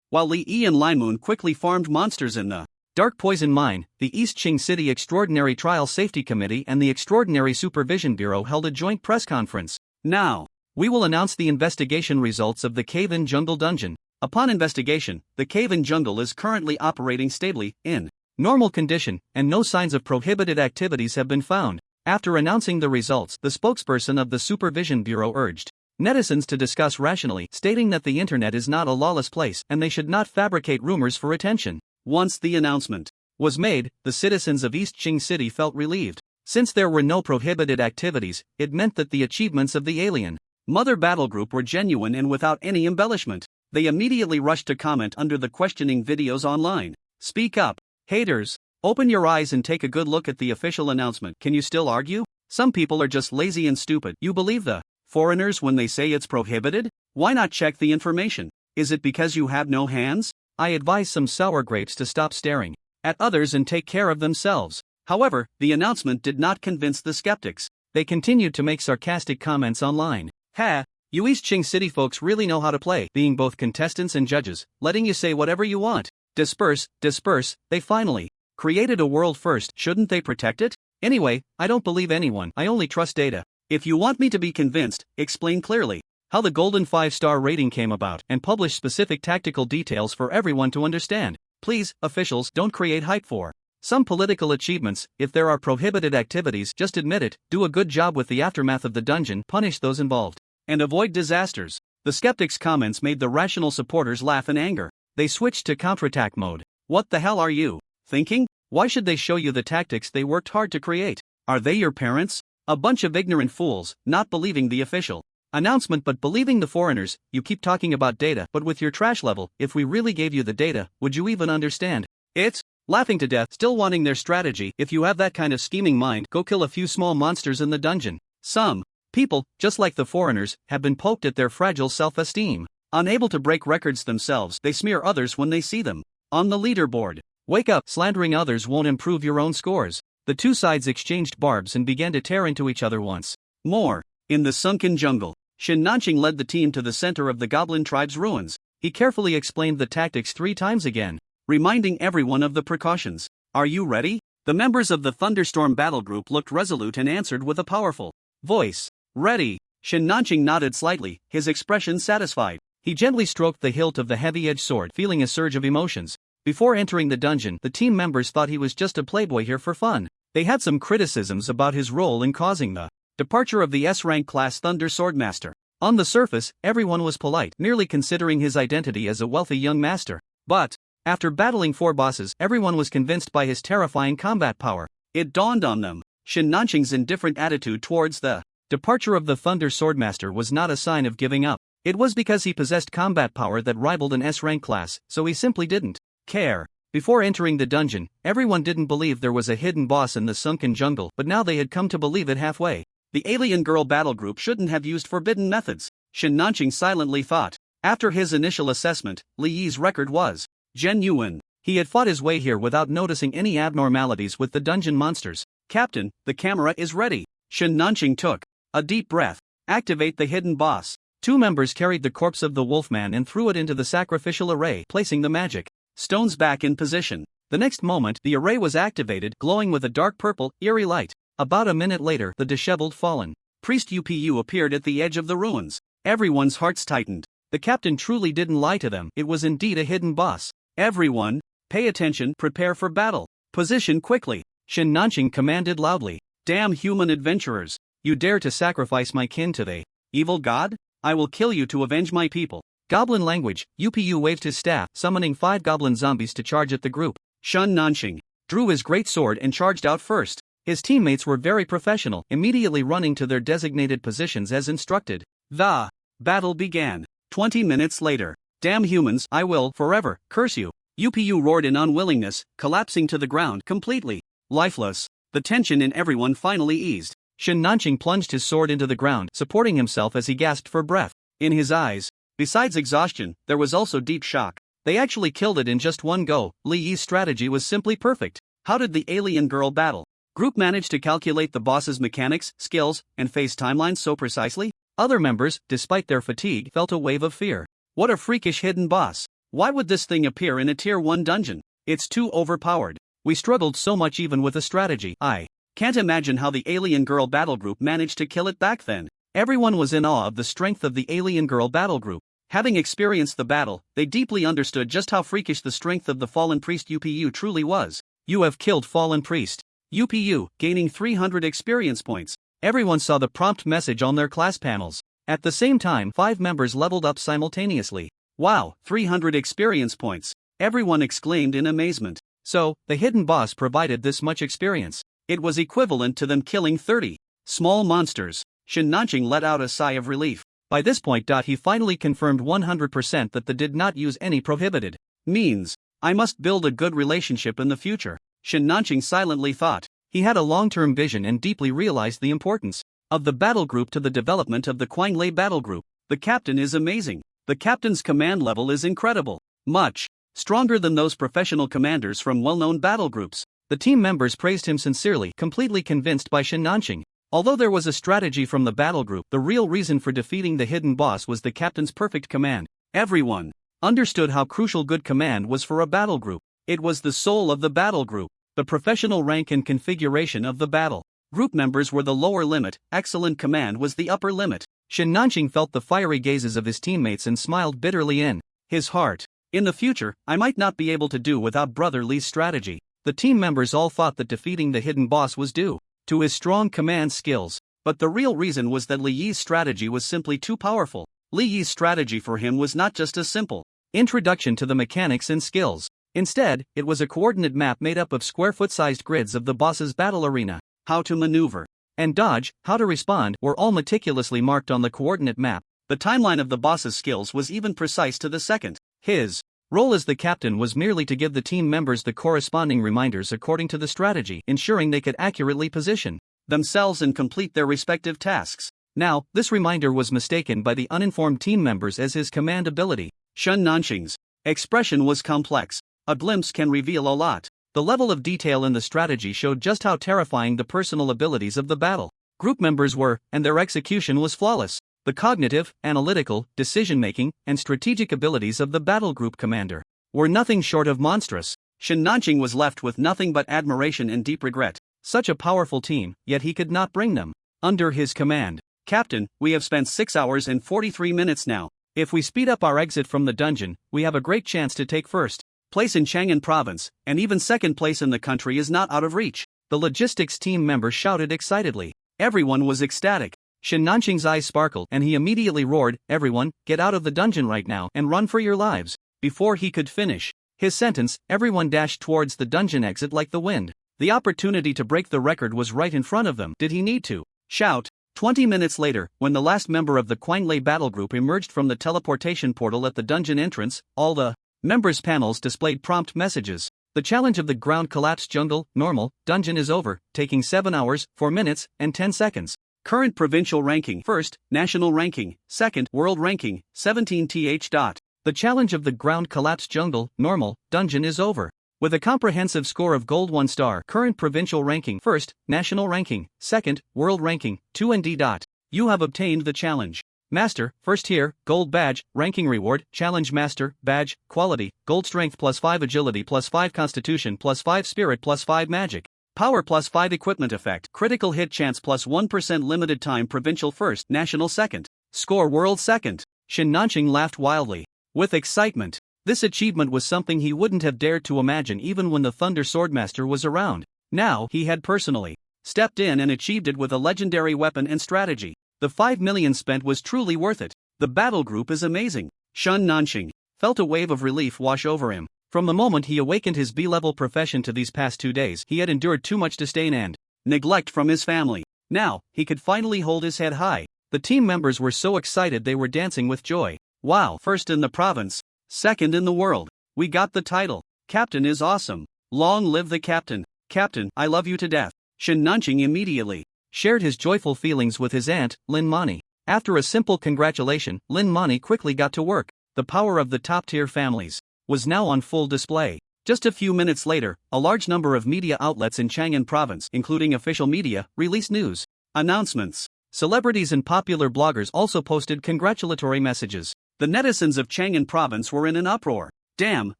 While Li Yi and Limoon quickly farmed monsters in the Dark Poison Mine, the East Qing City Extraordinary Trial Safety Committee and the Extraordinary Supervision Bureau held a joint press conference. Now, we will announce the investigation results of the Cave-in Jungle Dungeon. Upon investigation, the Cave-in Jungle is currently operating stably, in normal condition, and no signs of prohibited activities have been found. After announcing the results, the spokesperson of the Supervision Bureau urged netizens to discuss rationally, stating that the internet is not a lawless place and they should not fabricate rumors for attention. Once the announcement was made, the citizens of East Qing City felt relieved. Since there were no prohibited activities, it meant that the achievements of the alien Mother Battle Group were genuine and without any embellishment. They immediately rushed to comment under the questioning videos online. Speak up, haters. Open your eyes and take a good look at the official announcement. Can you still argue? Some people are just lazy and stupid. You believe the foreigners when they say it's prohibited? Why not check the information? Is it because you have no hands? I advise some sour grapes to stop staring at others and take care of themselves. However, the announcement did not convince the skeptics. They continued to make sarcastic comments online. Ha! You East Qing City folks really know how to play, being both contestants and judges, letting you say whatever you want. Disperse, disperse. They finally created a world first. Shouldn't they protect it? Anyway, I don't believe anyone. I only trust data. If you want me to be convinced, explain clearly how the golden 5-star rating came about and publish specific tactical details for everyone to understand. Please, officials, don't create hype for some political achievements. If there are prohibited activities, just admit it, do a good job with the aftermath of the dungeon, punish those involved, and avoid disasters. The skeptics' comments made the rational supporters laugh in anger. They switched to counterattack mode. What the hell are you thinking? Why should they show you the tactics they worked hard to create? Are they your parents? A bunch of ignorant fools, not believing the official announcement but believing the foreigners. You keep talking about data, but with your trash level, if we really gave you the data, would you even understand it? Laughing to death, still wanting their strategy. If you have that kind of scheming mind, go kill a few small monsters in the dungeon. Some people, just like the foreigners, have been poked at their fragile self-esteem. Unable to break records themselves, they smear others when they see them on the leaderboard. Wake up, slandering others won't improve your own scores. The two sides exchanged barbs and began to tear into each other once more. In the sunken jungle, Shin Nanqing led the team to the center of the goblin tribe's ruins. He carefully explained the tactics 3 times again, reminding everyone of the precautions. Are you ready? The members of the Thunderstorm Battle Group looked resolute and answered with a powerful voice. Ready. Shin Nanqing nodded slightly, his expression satisfied. He gently stroked the hilt of the heavy-edged sword, feeling a surge of emotions. Before entering the dungeon, the team members thought he was just a playboy here for fun. They had some criticisms about his role in causing the departure of the S-rank class Thunder Swordmaster. On the surface, everyone was polite, merely considering his identity as a wealthy young master. But after battling 4 bosses, everyone was convinced by his terrifying combat power. It dawned on them. Shin Nanqing's indifferent attitude towards the departure of the Thunder Swordmaster was not a sign of giving up. It was because he possessed combat power that rivaled an S-rank class, so he simply didn't care. Before entering the dungeon, everyone didn't believe there was a hidden boss in the sunken jungle, but now they had come to believe it halfway. The alien girl battle group shouldn't have used forbidden methods, Shin Nanqing silently thought. After his initial assessment, Li Yi's record was genuine. He had fought his way here without noticing any abnormalities with the dungeon monsters. Captain, the camera is ready. Shin Nanqing took a deep breath. Activate the hidden boss. 2 members carried the corpse of the wolfman and threw it into the sacrificial array, placing the magic stones back in position. The next moment, the array was activated, glowing with a dark purple, eerie light. About a minute later, the disheveled fallen priest UPU appeared at the edge of the ruins. Everyone's hearts tightened. The captain truly didn't lie to them. It was indeed a hidden boss. Everyone, pay attention, prepare for battle. Position quickly. Shin Nanqing commanded loudly. Damn human adventurers. You dare to sacrifice my kin to the evil god? I will kill you to avenge my people. Goblin language, UPU waved his staff, summoning 5 goblin zombies to charge at the group. Shin Nanqing drew his great sword and charged out first. His teammates were very professional, immediately running to their designated positions as instructed. The battle began. 20 minutes later. Damn humans, I will forever curse you. UPU roared in unwillingness, collapsing to the ground completely lifeless. The tension in everyone finally eased. Shin Nanqing plunged his sword into the ground, supporting himself as he gasped for breath. In his eyes, besides exhaustion, there was also deep shock. They actually killed it in just one go. Li Yi's strategy was simply perfect. How did the alien girl battle group manage to calculate the boss's mechanics, skills, and phase timelines so precisely? Other members, despite their fatigue, felt a wave of fear. What a freakish hidden boss. Why would this thing appear in a tier 1 dungeon? It's too overpowered. We struggled so much even with a strategy. I can't imagine how the alien girl battle group managed to kill it back then. Everyone was in awe of the strength of the alien girl battle group. Having experienced the battle, they deeply understood just how freakish the strength of the fallen priest UPU truly was. You have killed fallen priest UPU, gaining 300 experience points. Everyone saw the prompt message on their class panels. At the same time, 5 members leveled up simultaneously. Wow, 300 experience points. Everyone exclaimed in amazement. So, the hidden boss provided this much experience. It was equivalent to them killing 30 small monsters. Shin Nanqing let out a sigh of relief. By this point, he finally confirmed 100% that they did not use any prohibited means. I must build a good relationship in the future. Shin Nanqing silently thought. He had a long-term vision and deeply realized the importance of the battle group to the development of the Quanglei battle group. The captain is amazing. The captain's command level is incredible. Much stronger than those professional commanders from well-known battle groups. The team members praised him sincerely, completely convinced by Shin Nanqing. Although there was a strategy from the battle group, the real reason for defeating the hidden boss was the captain's perfect command. Everyone understood how crucial good command was for a battle group. It was the soul of the battle group. The professional rank and configuration of the battle group members were the lower limit, excellent command was the upper limit. Shin Nanqing felt the fiery gazes of his teammates and smiled bitterly in his heart. In the future, I might not be able to do without Brother Li's strategy. The team members all thought that defeating the hidden boss was due to his strong command skills, but the real reason was that Li Yi's strategy was simply too powerful. Li Yi's strategy for him was not just a simple introduction to the mechanics and skills. Instead, it was a coordinate map made up of square-foot-sized grids of the boss's battle arena. How to maneuver and dodge, how to respond, were all meticulously marked on the coordinate map. The timeline of the boss's skills was even precise to the second. His role as the captain was merely to give the team members the corresponding reminders according to the strategy, ensuring they could accurately position themselves and complete their respective tasks. Now, this reminder was mistaken by the uninformed team members as his command ability. Shin Nanqing's expression was complex. A glimpse can reveal a lot. The level of detail in the strategy showed just how terrifying the personal abilities of the battle group members were, and their execution was flawless. The cognitive, analytical, decision-making, and strategic abilities of the battle group commander were nothing short of monstrous. Shin Nanqing was left with nothing but admiration and deep regret. Such a powerful team, yet he could not bring them under his command. Captain, we have spent 6 hours and 43 minutes now. If we speed up our exit from the dungeon, we have a great chance to take first place in Chang'an province, and even second place in the country is not out of reach. The logistics team members shouted excitedly. Everyone was ecstatic. Shin Nanqing's eyes sparkled and he immediately roared, "Everyone, get out of the dungeon right now and run for your lives." Before he could finish his sentence, everyone dashed towards the dungeon exit like the wind. The opportunity to break the record was right in front of them. Did he need to shout? 20 minutes later, when the last member of the Quanglei battle group emerged from the teleportation portal at the dungeon entrance, all the members' panels displayed prompt messages. The challenge of the ground collapse jungle, normal, dungeon is over, taking 7 hours, 4 minutes, and 10 seconds. Current provincial ranking, first, national ranking, second, world ranking, 17th. The challenge of the ground collapse jungle, normal, dungeon is over. With a comprehensive score of gold 1 star, current provincial ranking, first, national ranking, second, world ranking, 2nd. You have obtained the challenge. Master, first tier, gold badge, ranking reward, challenge master, badge, quality, gold strength +5 agility +5 constitution +5 spirit +5 magic. Power plus 5 equipment effect. Critical hit chance plus 1% limited time provincial first, national second. Score world second. Shin Nanqing laughed wildly. With excitement. This achievement was something he wouldn't have dared to imagine even when the Thunder Swordmaster was around. Now, he had personally stepped in and achieved it with a legendary weapon and strategy. The 5 million spent was truly worth it. The battle group is amazing. Shin Nanqing felt a wave of relief wash over him. From the moment he awakened his B-level profession to these past 2 days, he had endured too much disdain and neglect from his family. Now, he could finally hold his head high. The team members were so excited they were dancing with joy. Wow, first in the province, second in the world. We got the title. Captain is awesome. Long live the captain. Captain, I love you to death. Shin Nanqing immediately shared his joyful feelings with his aunt, Lin Mani. After a simple congratulation, Lin Mani quickly got to work. The power of the top-tier families was now on full display. Just a few minutes later, a large number of media outlets in Chang'an province, including official media, released news announcements. Celebrities and popular bloggers also posted congratulatory messages. The netizens of Chang'an province were in an uproar. Damn,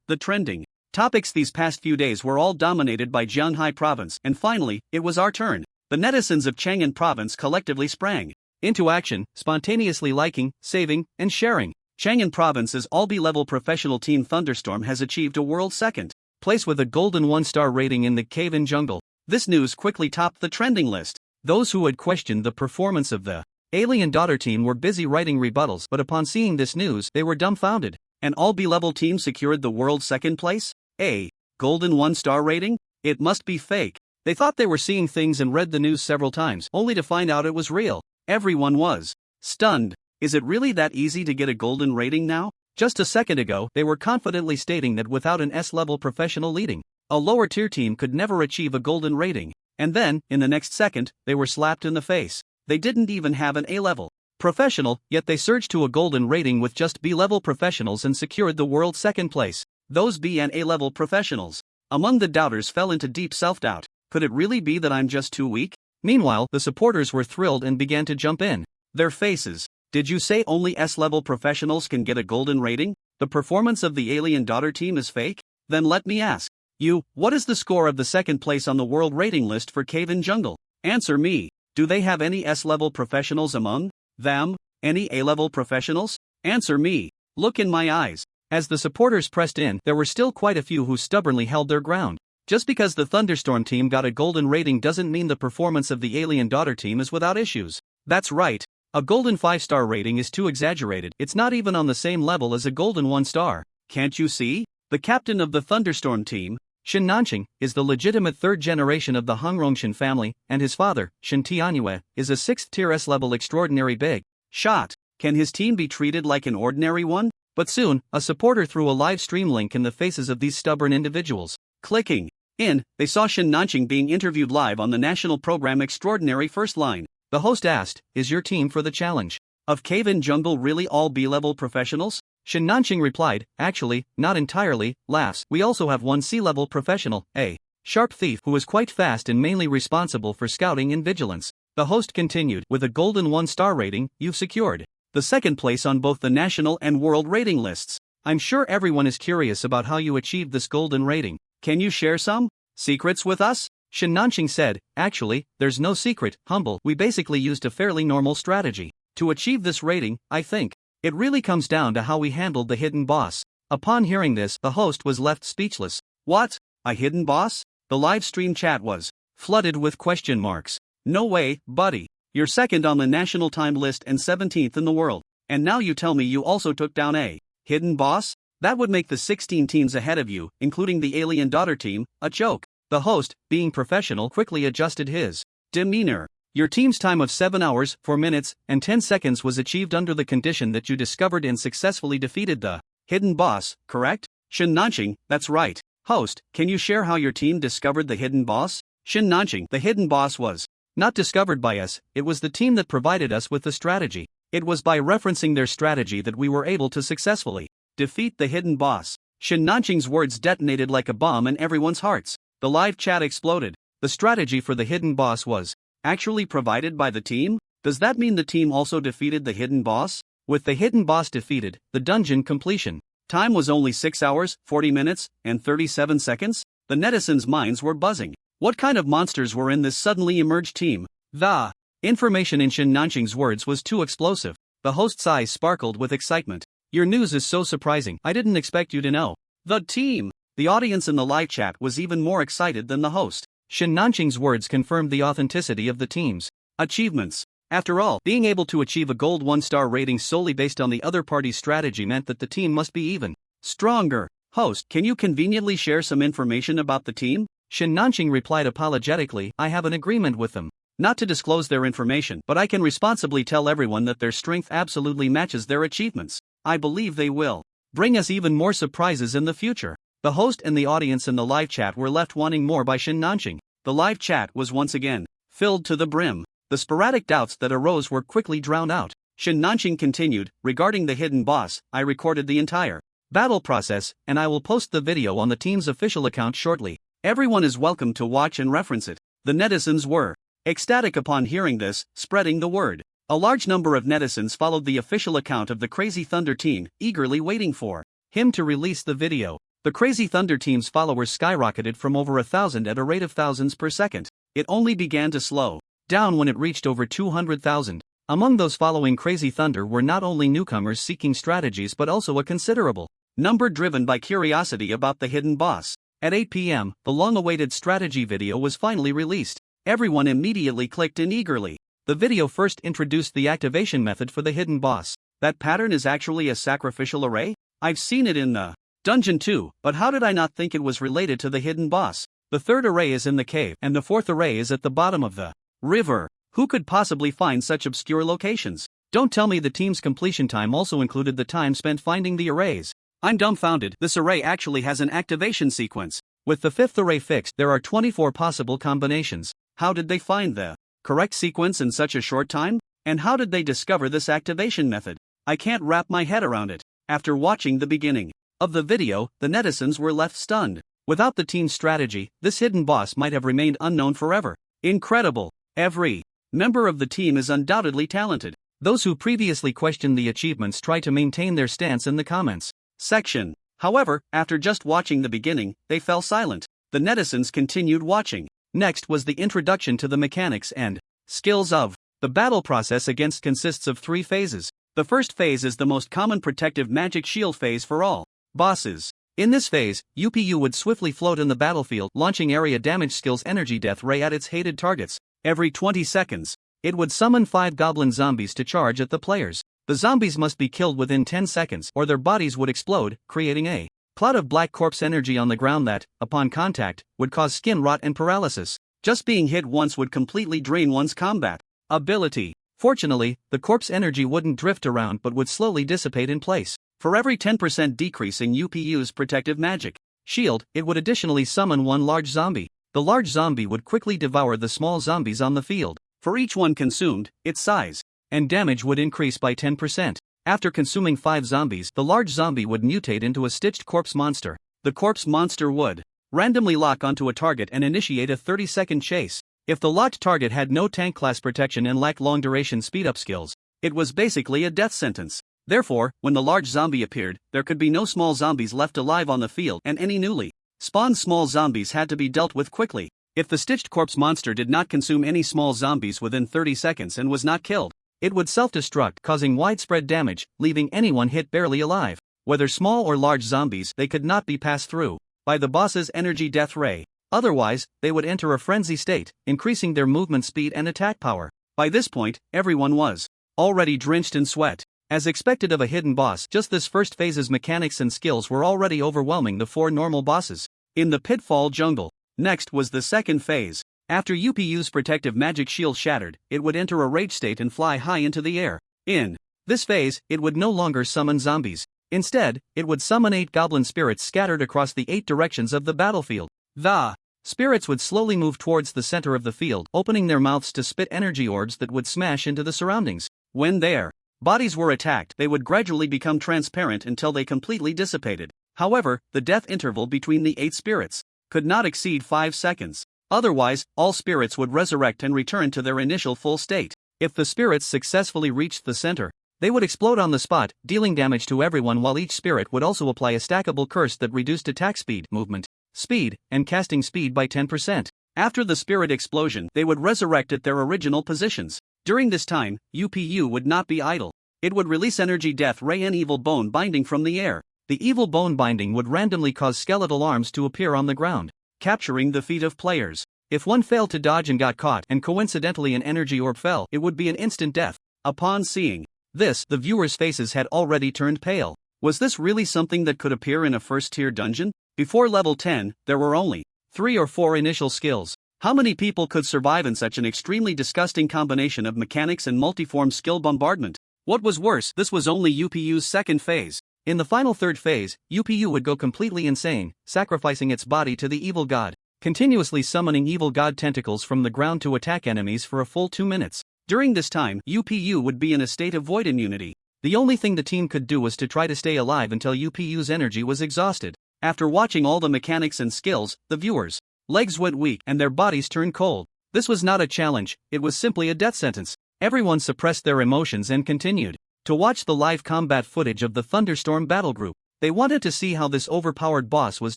the trending topics these past few days were all dominated by Jianghai province, and finally, it was our turn. The netizens of Chang'an province collectively sprang into action, spontaneously liking, saving, and sharing. Chang'an province's all B-level professional team Thunderstorm has achieved a world second place with a golden 1-star rating in the cave in jungle. This news quickly topped the trending list. Those who had questioned the performance of the Alien Daughter team were busy writing rebuttals, but upon seeing this news, they were dumbfounded. An all B-level team secured the world second place? A golden 1-star rating? It must be fake. They thought they were seeing things and read the news several times, only to find out it was real. Everyone was stunned. Is it really that easy to get a golden rating now? Just a second ago, they were confidently stating that without an S-level professional leading, a lower-tier team could never achieve a golden rating. And then, in the next second, they were slapped in the face. They didn't even have an A-level professional, yet they surged to a golden rating with just B-level professionals and secured the world second place. Those B and A-level professionals among the doubters fell into deep self-doubt. Could it really be that I'm just too weak? Meanwhile, the supporters were thrilled and began to jump in their faces. Did you say only S-level professionals can get a golden rating? The performance of the Alien Daughter team is fake? Then let me ask you, what is the score of the second place on the world rating list for Cave in Jungle? Answer me. Do they have any S-level professionals among them? Any A-level professionals? Answer me. Look in my eyes. As the supporters pressed in, there were still quite a few who stubbornly held their ground. Just because the Thunderstorm team got a golden rating doesn't mean the performance of the Alien Daughter team is without issues. That's right. A golden 5-star rating is too exaggerated. It's not even on the same level as a golden 1-star. Can't you see? The captain of the Thunderstorm team, Shin Nanqing, is the legitimate third generation of the Hangrongshin family, and his father, Shin Tianyue, is a 6th-tier S-level extraordinary big shot. Can his team be treated like an ordinary one? But soon, a supporter threw a live stream link in the faces of these stubborn individuals. Clicking in, they saw Shin Nanqing being interviewed live on the national program Extraordinary First Line. The host asked, "Is your team for the challenge of Cave in Jungle really all B-level professionals?" Shin Nanqing replied, "Actually, not entirely." Laughs. "We also have one C-level professional, a sharp thief who is quite fast and mainly responsible for scouting and vigilance." The host continued, "With a golden 1-star rating, you've secured the second place on both the national and world rating lists. I'm sure everyone is curious about how you achieved this golden rating. Can you share some secrets with us?" Shin Nanqing said, "Actually, there's no secret, humble. We basically used a fairly normal strategy to achieve this rating, I think. It really comes down to how we handled the hidden boss." Upon hearing this, the host was left speechless. What? A hidden boss? The live stream chat was flooded with question marks. No way, buddy. You're second on the national time list and 17th in the world. And now you tell me you also took down a hidden boss? That would make the 16 teams ahead of you, including the Alien Daughter team, a joke. The host, being professional, quickly adjusted his demeanor. Your team's time of 7 hours, 4 minutes, and 10 seconds was achieved under the condition that you discovered and successfully defeated the hidden boss, correct? Shin Nanqing, that's right. Host, can you share how your team discovered the hidden boss? Shin Nanqing, the hidden boss was not discovered by us, it was the team that provided us with the strategy. It was by referencing their strategy that we were able to successfully defeat the hidden boss. Shin Nanqing's words detonated like a bomb in everyone's hearts. The live chat exploded. The strategy for the hidden boss was actually provided by the team? Does that mean the team also defeated the hidden boss? With the hidden boss defeated, the dungeon completion time was only 6 hours, 40 minutes, and 37 seconds? The netizens' minds were buzzing. What kind of monsters were in this suddenly emerged team? The information in Shin Nanxing's words was too explosive. The host's eyes sparkled with excitement. Your news is so surprising, I didn't expect you to know. The team! The audience in the live chat was even more excited than the host. Shin Nanxing's words confirmed the authenticity of the team's achievements. After all, being able to achieve a gold 1-star rating solely based on the other party's strategy meant that the team must be even stronger. Host, can you conveniently share some information about the team? Shin Nanxing replied apologetically, I have an agreement with them. Not to disclose their information, but I can responsibly tell everyone that their strength absolutely matches their achievements. I believe they will bring us even more surprises in the future. The host and the audience in the live chat were left wanting more by Shin Nanxing. The live chat was once again filled to the brim. The sporadic doubts that arose were quickly drowned out. Shin Nanxing continued, regarding the hidden boss, I recorded the entire battle process, and I will post the video on the team's official account shortly. Everyone is welcome to watch and reference it. The netizens were ecstatic upon hearing this, spreading the word. A large number of netizens followed the official account of the Crazy Thunder team, eagerly waiting for him to release the video. The Crazy Thunder team's followers skyrocketed from over 1,000 at a rate of thousands per second. It only began to slow down when it reached over 200,000. Among those following Crazy Thunder were not only newcomers seeking strategies but also a considerable number driven by curiosity about the hidden boss. At 8 p.m., the long-awaited strategy video was finally released. Everyone immediately clicked in eagerly. The video first introduced the activation method for the hidden boss. That pattern is actually a sacrificial array? I've seen it in the dungeon too, but how did I not think it was related to the hidden boss? The third array is in the cave, and the fourth array is at the bottom of the river. Who could possibly find such obscure locations? Don't tell me the team's completion time also included the time spent finding the arrays. I'm dumbfounded. This array actually has an activation sequence. With the fifth array fixed, there are 24 possible combinations. How did they find the correct sequence in such a short time? And how did they discover this activation method? I can't wrap my head around it. After watching the beginning of the video, the netizens were left stunned. Without the team's strategy, this hidden boss might have remained unknown forever. Incredible! Every member of the team is undoubtedly talented. Those who previously questioned the achievements try to maintain their stance in the comments section. However, after just watching the beginning, they fell silent. The netizens continued watching. Next was the introduction to the mechanics and skills of the battle process against consists of 3 phases. The first phase is the most common protective magic shield phase for all bosses. In this phase, UPU would swiftly float in the battlefield, launching area damage skills energy death ray at its hated targets. Every 20 seconds, it would summon 5 goblin zombies to charge at the players. The zombies must be killed within 10 seconds or their bodies would explode, creating a cloud of black corpse energy on the ground that, upon contact, would cause skin rot and paralysis. Just being hit once would completely drain one's combat ability. Fortunately, the corpse energy wouldn't drift around but would slowly dissipate in place. For every 10% decrease in UPU's protective magic shield, it would additionally summon 1 large zombie. The large zombie would quickly devour the small zombies on the field. For each one consumed, its size and damage would increase by 10%. After consuming 5 zombies, the large zombie would mutate into a stitched corpse monster. The corpse monster would randomly lock onto a target and initiate a 30-second chase. If the locked target had no tank class protection and lacked long-duration speed-up skills, it was basically a death sentence. Therefore, when the large zombie appeared, there could be no small zombies left alive on the field, and any newly spawned small zombies had to be dealt with quickly. If the stitched corpse monster did not consume any small zombies within 30 seconds and was not killed, it would self-destruct, causing widespread damage, leaving anyone hit barely alive. Whether small or large zombies, they could not be passed through by the boss's energy death ray. Otherwise, they would enter a frenzy state, increasing their movement speed and attack power. By this point, everyone was already drenched in sweat. As expected of a hidden boss, just this first phase's mechanics and skills were already overwhelming the 4 normal bosses in the Pitfall Jungle. Next was the second phase. After UPU's protective magic shield shattered, it would enter a rage state and fly high into the air. In this phase, it would no longer summon zombies. Instead, it would summon 8 goblin spirits scattered across the 8 directions of the battlefield. The spirits would slowly move towards the center of the field, opening their mouths to spit energy orbs that would smash into the surroundings. When their bodies were attacked, they would gradually become transparent until they completely dissipated. However, the death interval between the 8 spirits could not exceed 5 seconds. Otherwise, all spirits would resurrect and return to their initial full state. If the spirits successfully reached the center, they would explode on the spot, dealing damage to everyone, while each spirit would also apply a stackable curse that reduced attack speed, movement speed, and casting speed by 10%. After the spirit explosion, they would resurrect at their original positions. During this time, UPU would not be idle. It would release energy death ray and evil bone binding from the air. The evil bone binding would randomly cause skeletal arms to appear on the ground, capturing the feet of players. If one failed to dodge and got caught and coincidentally an energy orb fell, it would be an instant death. Upon seeing this, the viewers' faces had already turned pale. Was this really something that could appear in a first-tier dungeon? Before level 10, there were only 3 or 4 initial skills. How many people could survive in such an extremely disgusting combination of mechanics and multiform skill bombardment? What was worse, this was only UPU's second phase. In the final third phase, UPU would go completely insane, sacrificing its body to the evil god, continuously summoning evil god tentacles from the ground to attack enemies for a full 2 minutes. During this time, UPU would be in a state of void immunity. The only thing the team could do was to try to stay alive until UPU's energy was exhausted. After watching all the mechanics and skills, the viewers' legs went weak and their bodies turned cold. This was not a challenge, it was simply a death sentence. Everyone suppressed their emotions and continued to watch the live combat footage of the Thunderstorm battle group. They wanted to see how this overpowered boss was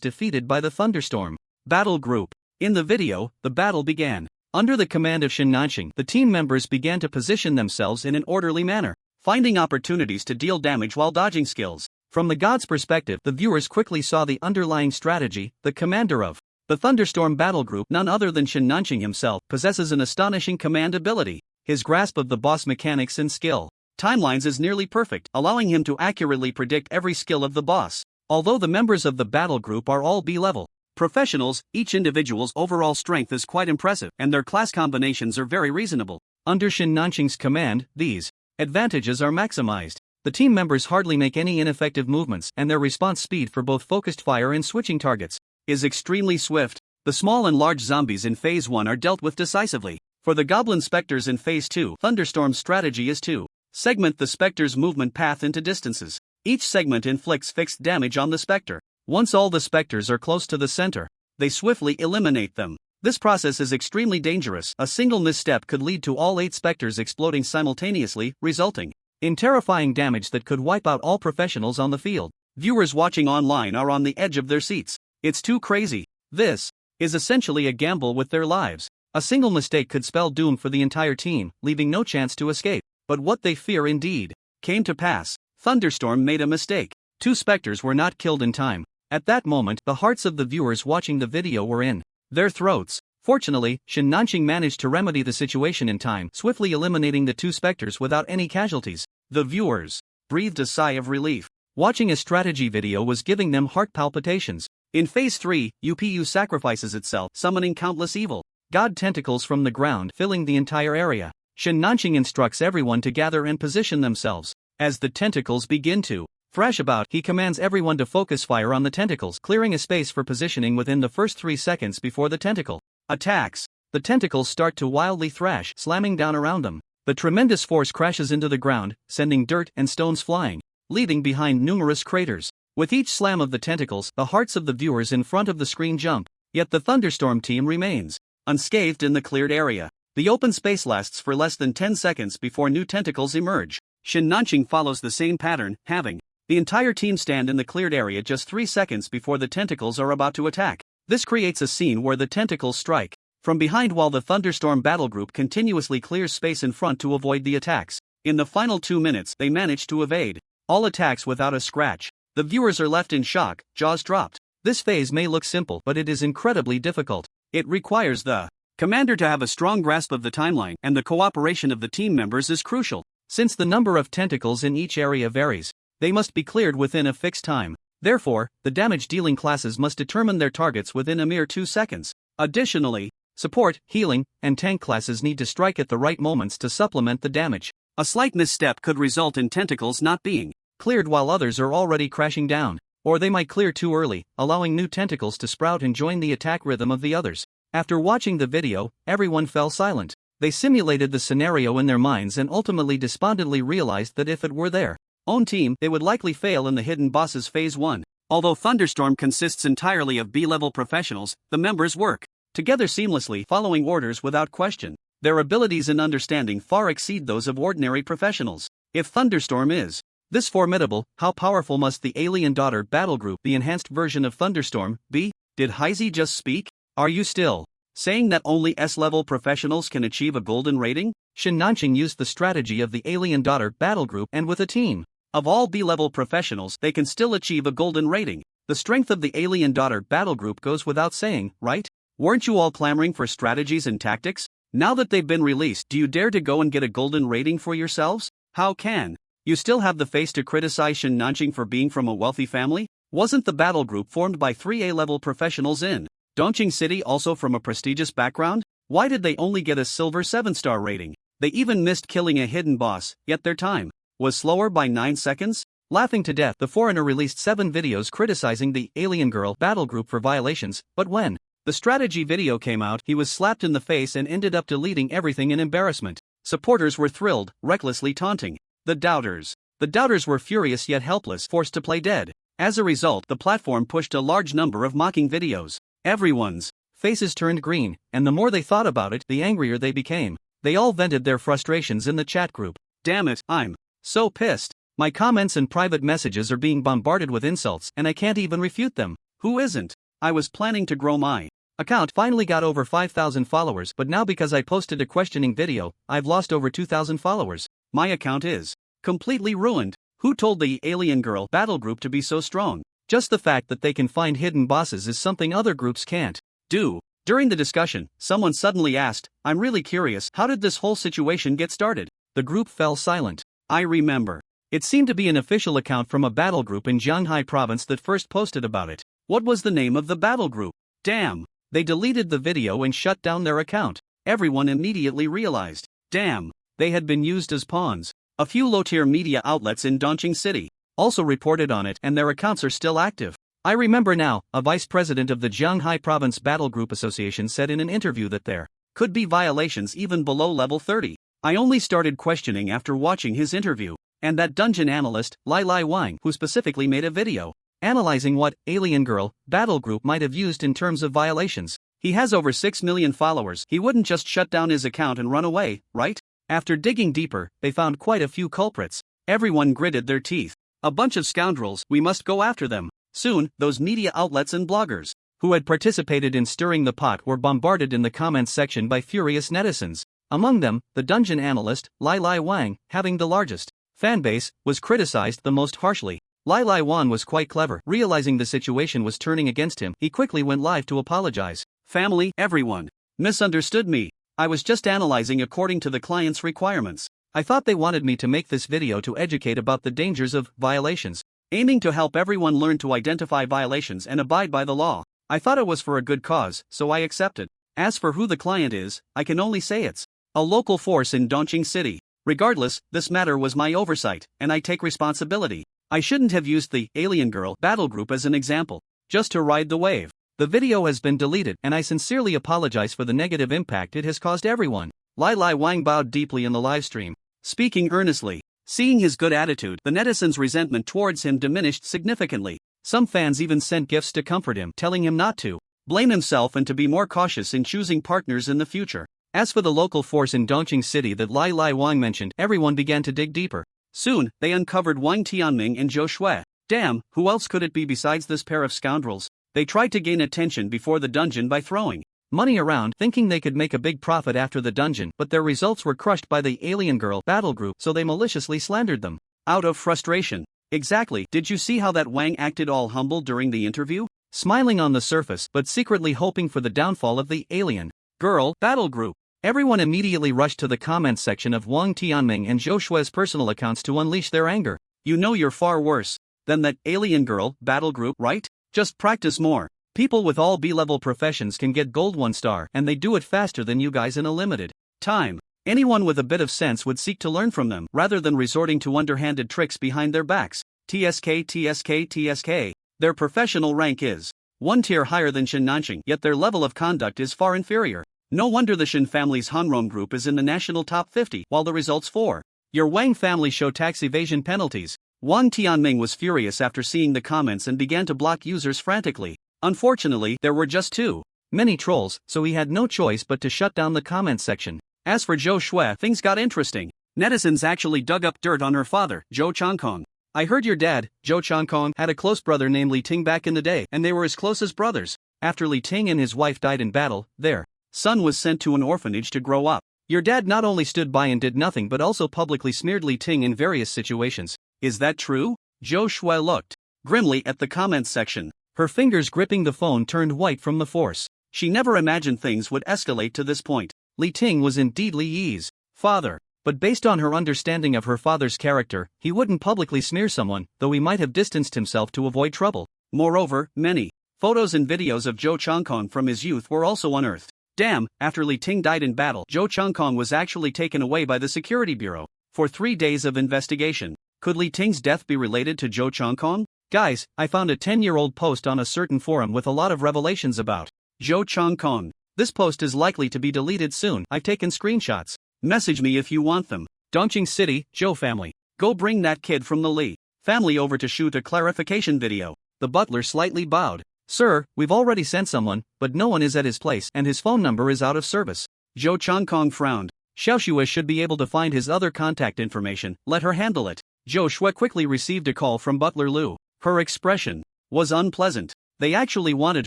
defeated by the Thunderstorm battle group. In the video, the battle began. Under the command of Shin Nanxing, the team members began to position themselves in an orderly manner, finding opportunities to deal damage while dodging skills. From the god's perspective, the viewers quickly saw the underlying strategy. The commander of the Thunderstorm battle group, none other than Shin Nanxing himself, possesses an astonishing command ability. His grasp of the boss mechanics and skill timelines is nearly perfect, allowing him to accurately predict every skill of the boss. Although the members of the battle group are all B-level professionals, each individual's overall strength is quite impressive, and their class combinations are very reasonable. Under Shin Nanxing's command, these advantages are maximized. The team members hardly make any ineffective movements, and their response speed for both focused fire and switching targets is extremely swift. The small and large zombies in Phase 1 are dealt with decisively. For the Goblin Spectres in Phase 2, Thunderstorm's strategy is to segment the Spectre's movement path into distances. Each segment inflicts fixed damage on the Spectre. Once all the Spectres are close to the center, they swiftly eliminate them. This process is extremely dangerous. A single misstep could lead to all 8 Spectres exploding simultaneously, resulting in terrifying damage that could wipe out all professionals on the field. Viewers watching online are on the edge of their seats. It's too crazy. This is essentially a gamble with their lives. A single mistake could spell doom for the entire team, leaving no chance to escape. But what they fear indeed came to pass. Thunderstorm made a mistake. 2 Spectres were not killed in time. At that moment, the hearts of the viewers watching the video were in their throats. Fortunately, Shin Nanxing managed to remedy the situation in time, swiftly eliminating the 2 Spectres without any casualties. The viewers breathed a sigh of relief. Watching a strategy video was giving them heart palpitations. In Phase 3, UPU sacrifices itself, summoning countless evil god tentacles from the ground, filling the entire area. Shin Nanxing instructs everyone to gather and position themselves. As the tentacles begin to thrash about, he commands everyone to focus fire on the tentacles, clearing a space for positioning within the first 3 seconds before the tentacle attacks. The tentacles start to wildly thrash, slamming down around them. The tremendous force crashes into the ground, sending dirt and stones flying, leaving behind numerous craters. With each slam of the tentacles, the hearts of the viewers in front of the screen jump. Yet the Thunderstorm team remains unscathed in the cleared area. The open space lasts for less than 10 seconds before new tentacles emerge. Shin Nanxing follows the same pattern, having the entire team stand in the cleared area just 3 seconds before the tentacles are about to attack. This creates a scene where the tentacles strike from behind while the Thunderstorm battle group continuously clears space in front to avoid the attacks. In the final 2 minutes, they manage to evade all attacks without a scratch. The viewers are left in shock, jaws dropped. This phase may look simple, but it is incredibly difficult. It requires the commander to have a strong grasp of the timeline, and the cooperation of the team members is crucial. Since the number of tentacles in each area varies, they must be cleared within a fixed time. Therefore, the damage-dealing classes must determine their targets within a mere 2 seconds. Additionally, support, healing, and tank classes need to strike at the right moments to supplement the damage. A slight misstep could result in tentacles not being cleared while others are already crashing down, or they might clear too early, allowing new tentacles to sprout and join the attack rhythm of the others. After watching the video, everyone fell silent. They simulated the scenario in their minds and ultimately despondently realized that if it were their own team, they would likely fail in the Hidden Bosses Phase 1. Although Thunderstorm consists entirely of B-level professionals, the members work together seamlessly, following orders without question. Their abilities and understanding far exceed those of ordinary professionals. If Thunderstorm is this formidable, how powerful must the Alien Daughter battle group, the enhanced version of Thunderstorm, be? Did Heisey just speak? Are you still saying that only S-level professionals can achieve a golden rating? Shin Nanqing used the strategy of the alien daughter battle group, and with a team of all B-level professionals, they can still achieve a golden rating. The strength of the alien daughter battle group goes without saying, right? Weren't you all clamoring for strategies and tactics? Now that they've been released, do you dare to go and get a golden rating for yourselves? How can you still have the face to criticize Shin Nanqing for being from a wealthy family? Wasn't the battle group formed by 3 A-level professionals in Dongqing City also from a prestigious background? Why did they only get a silver 7-star rating? They even missed killing a hidden boss, yet their time was slower by 9 seconds? Laughing to death, the foreigner released 7 videos criticizing the alien girl battle group for violations, but when the strategy video came out, he was slapped in the face and ended up deleting everything in embarrassment. Supporters were thrilled, recklessly taunting the doubters. The doubters were furious yet helpless, forced to play dead. As a result, the platform pushed a large number of mocking videos. Everyone's faces turned green, and the more they thought about it, the angrier they became. They all vented their frustrations in the chat group. Damn it, I'm so pissed. My comments and private messages are being bombarded with insults, and I can't even refute them. Who isn't? I was planning to grow my account, finally got over 5,000 followers, but now because I posted a questioning video, I've lost over 2,000 followers. My account is completely ruined. Who told the alien girl battle group to be so strong? Just the fact that they can find hidden bosses is something other groups can't do. During the discussion, someone suddenly asked, "I'm really curious, how did this whole situation get started?" The group fell silent. I remember. It seemed to be an official account from a battle group in Jianghe province that first posted about it. What was the name of the battle group? Damn. They deleted the video and shut down their account. Everyone immediately realized, damn, they had been used as pawns. A few low-tier media outlets in Dongqing City also reported on it, and their accounts are still active. I remember now, a vice president of the Jianghe Province Battle Group Association said in an interview that there could be violations even below level 30. I only started questioning after watching his interview, and that dungeon analyst, Lai Wang, who specifically made a video analyzing what alien girl battle group might have used in terms of violations. He has over 6 million followers. He wouldn't just shut down his account and run away, right? After digging deeper, they found quite a few culprits. Everyone gritted their teeth. A bunch of scoundrels, we must go after them. Soon, those media outlets and bloggers who had participated in stirring the pot were bombarded in the comments section by furious netizens. Among them, the dungeon analyst, Lai Wang, having the largest fanbase, was criticized the most harshly. Lai Wang was quite clever. Realizing the situation was turning against him, he quickly went live to apologize. Family, everyone misunderstood me. I was just analyzing according to the client's requirements. I thought they wanted me to make this video to educate about the dangers of violations, aiming to help everyone learn to identify violations and abide by the law. I thought it was for a good cause, so I accepted. As for who the client is, I can only say it's a local force in Dongqing City. Regardless, this matter was my oversight, and I take responsibility. I shouldn't have used the alien girl battle group as an example, just to ride the wave. The video has been deleted, and I sincerely apologize for the negative impact it has caused everyone. Lai Wang bowed deeply in the livestream, speaking earnestly. Seeing his good attitude, the netizens' resentment towards him diminished significantly. Some fans even sent gifts to comfort him, telling him not to blame himself and to be more cautious in choosing partners in the future. As for the local force in Dongqing City that Lai Wang mentioned, everyone began to dig deeper. Soon, they uncovered Wang Tianming and Zhou Shui. Damn, who else could it be besides this pair of scoundrels? They tried to gain attention before the dungeon by throwing money around, thinking they could make a big profit after the dungeon, but their results were crushed by the alien girl battle group, so they maliciously slandered them. Out of frustration. Exactly. Did you see how that Wang acted all humble during the interview? Smiling on the surface, but secretly hoping for the downfall of the alien girl battle group. Everyone immediately rushed to the comments section of Wang Tianming and Zhou Shui's personal accounts to unleash their anger. You know you're far worse than that alien girl battle group, right? Just practice more. People with all B-level professions can get gold 1-star, and they do it faster than you guys in a limited time. Anyone with a bit of sense would seek to learn from them, rather than resorting to underhanded tricks behind their backs. TSK. Their professional rank is 1 tier higher than Shin Nanqing, yet their level of conduct is far inferior. No wonder the Shin family's Hanrom group is in the national top 50, while the results for your Wang family show tax evasion penalties. Wang Tianming was furious after seeing the comments and began to block users frantically. Unfortunately, there were just too many trolls, so he had no choice but to shut down the comments section. As for Zhou Shui, things got interesting. Netizens actually dug up dirt on her father, Zhou Changkong. I heard your dad, Zhou Changkong, had a close brother named Li Ting back in the day, and they were as close as brothers. After Li Ting and his wife died in battle, their son was sent to an orphanage to grow up. Your dad not only stood by and did nothing but also publicly smeared Li Ting in various situations. Is that true? Zhou Shui looked grimly at the comments section. Her fingers gripping the phone turned white from the force. She never imagined things would escalate to this point. Li Ting was indeed Li Yi's father, but based on her understanding of her father's character, he wouldn't publicly smear someone, though he might have distanced himself to avoid trouble. Moreover, many photos and videos of Zhou Changkong from his youth were also unearthed. Damn, after Li Ting died in battle, Zhou Changkong was actually taken away by the Security Bureau for 3 days of investigation. Could Li Ting's death be related to Zhou Changkong? Guys, I found a 10-year-old post on a certain forum with a lot of revelations about Zhou Changkong. This post is likely to be deleted soon. I've taken screenshots. Message me if you want them. Dongqing City, Zhou family. Go bring that kid from the Li family over to shoot a clarification video. The butler slightly bowed. Sir, we've already sent someone, but no one is at his place and his phone number is out of service. Zhou Changkong frowned. Xiaoxue should be able to find his other contact information, let her handle it. Zhou Shui quickly received a call from Butler Lu. Her expression was unpleasant. They actually wanted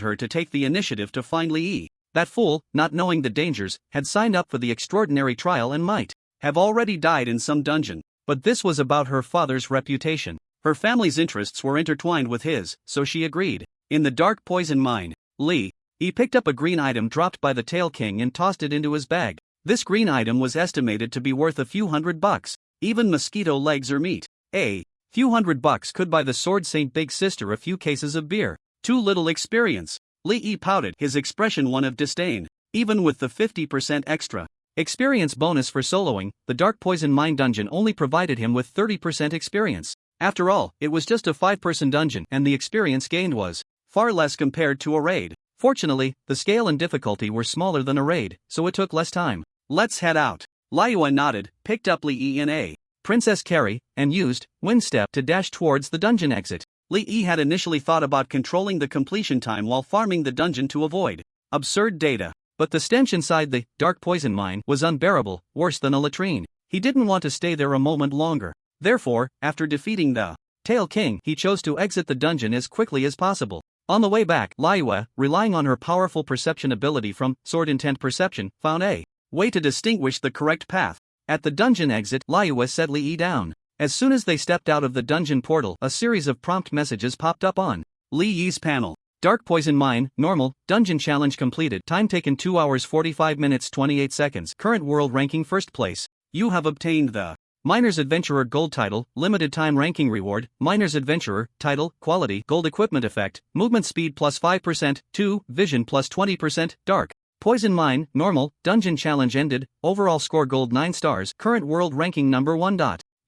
her to take the initiative to find Li Yi. That fool, not knowing the dangers, had signed up for the extraordinary trial and might have already died in some dungeon. But this was about her father's reputation. Her family's interests were intertwined with his, so she agreed. In the dark poison mine, Li Yi picked up a green item dropped by the Tail King and tossed it into his bag. This green item was estimated to be worth a few $100. Even mosquito legs or meat. A few $100 could buy the Sword Saint Big Sister a few cases of beer. Too little experience. Li Yi pouted, his expression one of disdain. Even with the 50% extra experience bonus for soloing, the Dark Poison Mine dungeon only provided him with 30% experience. After all, it was just a 5-person dungeon and the experience gained was far less compared to a raid. Fortunately, the scale and difficulty were smaller than a raid, so it took less time. Let's head out. Liua nodded, picked up Li Yi in a princess carry, and used wind step to dash towards the dungeon exit. Li Yi had initially thought about controlling the completion time while farming the dungeon to avoid absurd data, but the stench inside the dark poison mine was unbearable, worse than a latrine. He didn't want to stay there a moment longer. Therefore, after defeating the Tail King, he chose to exit the dungeon as quickly as possible. On the way back, Liua, relying on her powerful perception ability from Sword Intent Perception, found a way to distinguish the correct path. At the dungeon exit, Liua set Li Yi down. As soon as they stepped out of the dungeon portal, a series of prompt messages popped up on Li Yi's panel. Dark Poison Mine, normal, dungeon challenge completed. Time taken 2 hours 45 minutes 28 seconds. Current world ranking first place. You have obtained the Miner's Adventurer Gold title, limited time ranking reward, Miner's Adventurer, title, quality, gold equipment effect, movement speed plus 5%, 2, vision plus 20%, dark. Poison Mine, normal, dungeon challenge ended, overall score gold 9 stars, current world ranking number 1.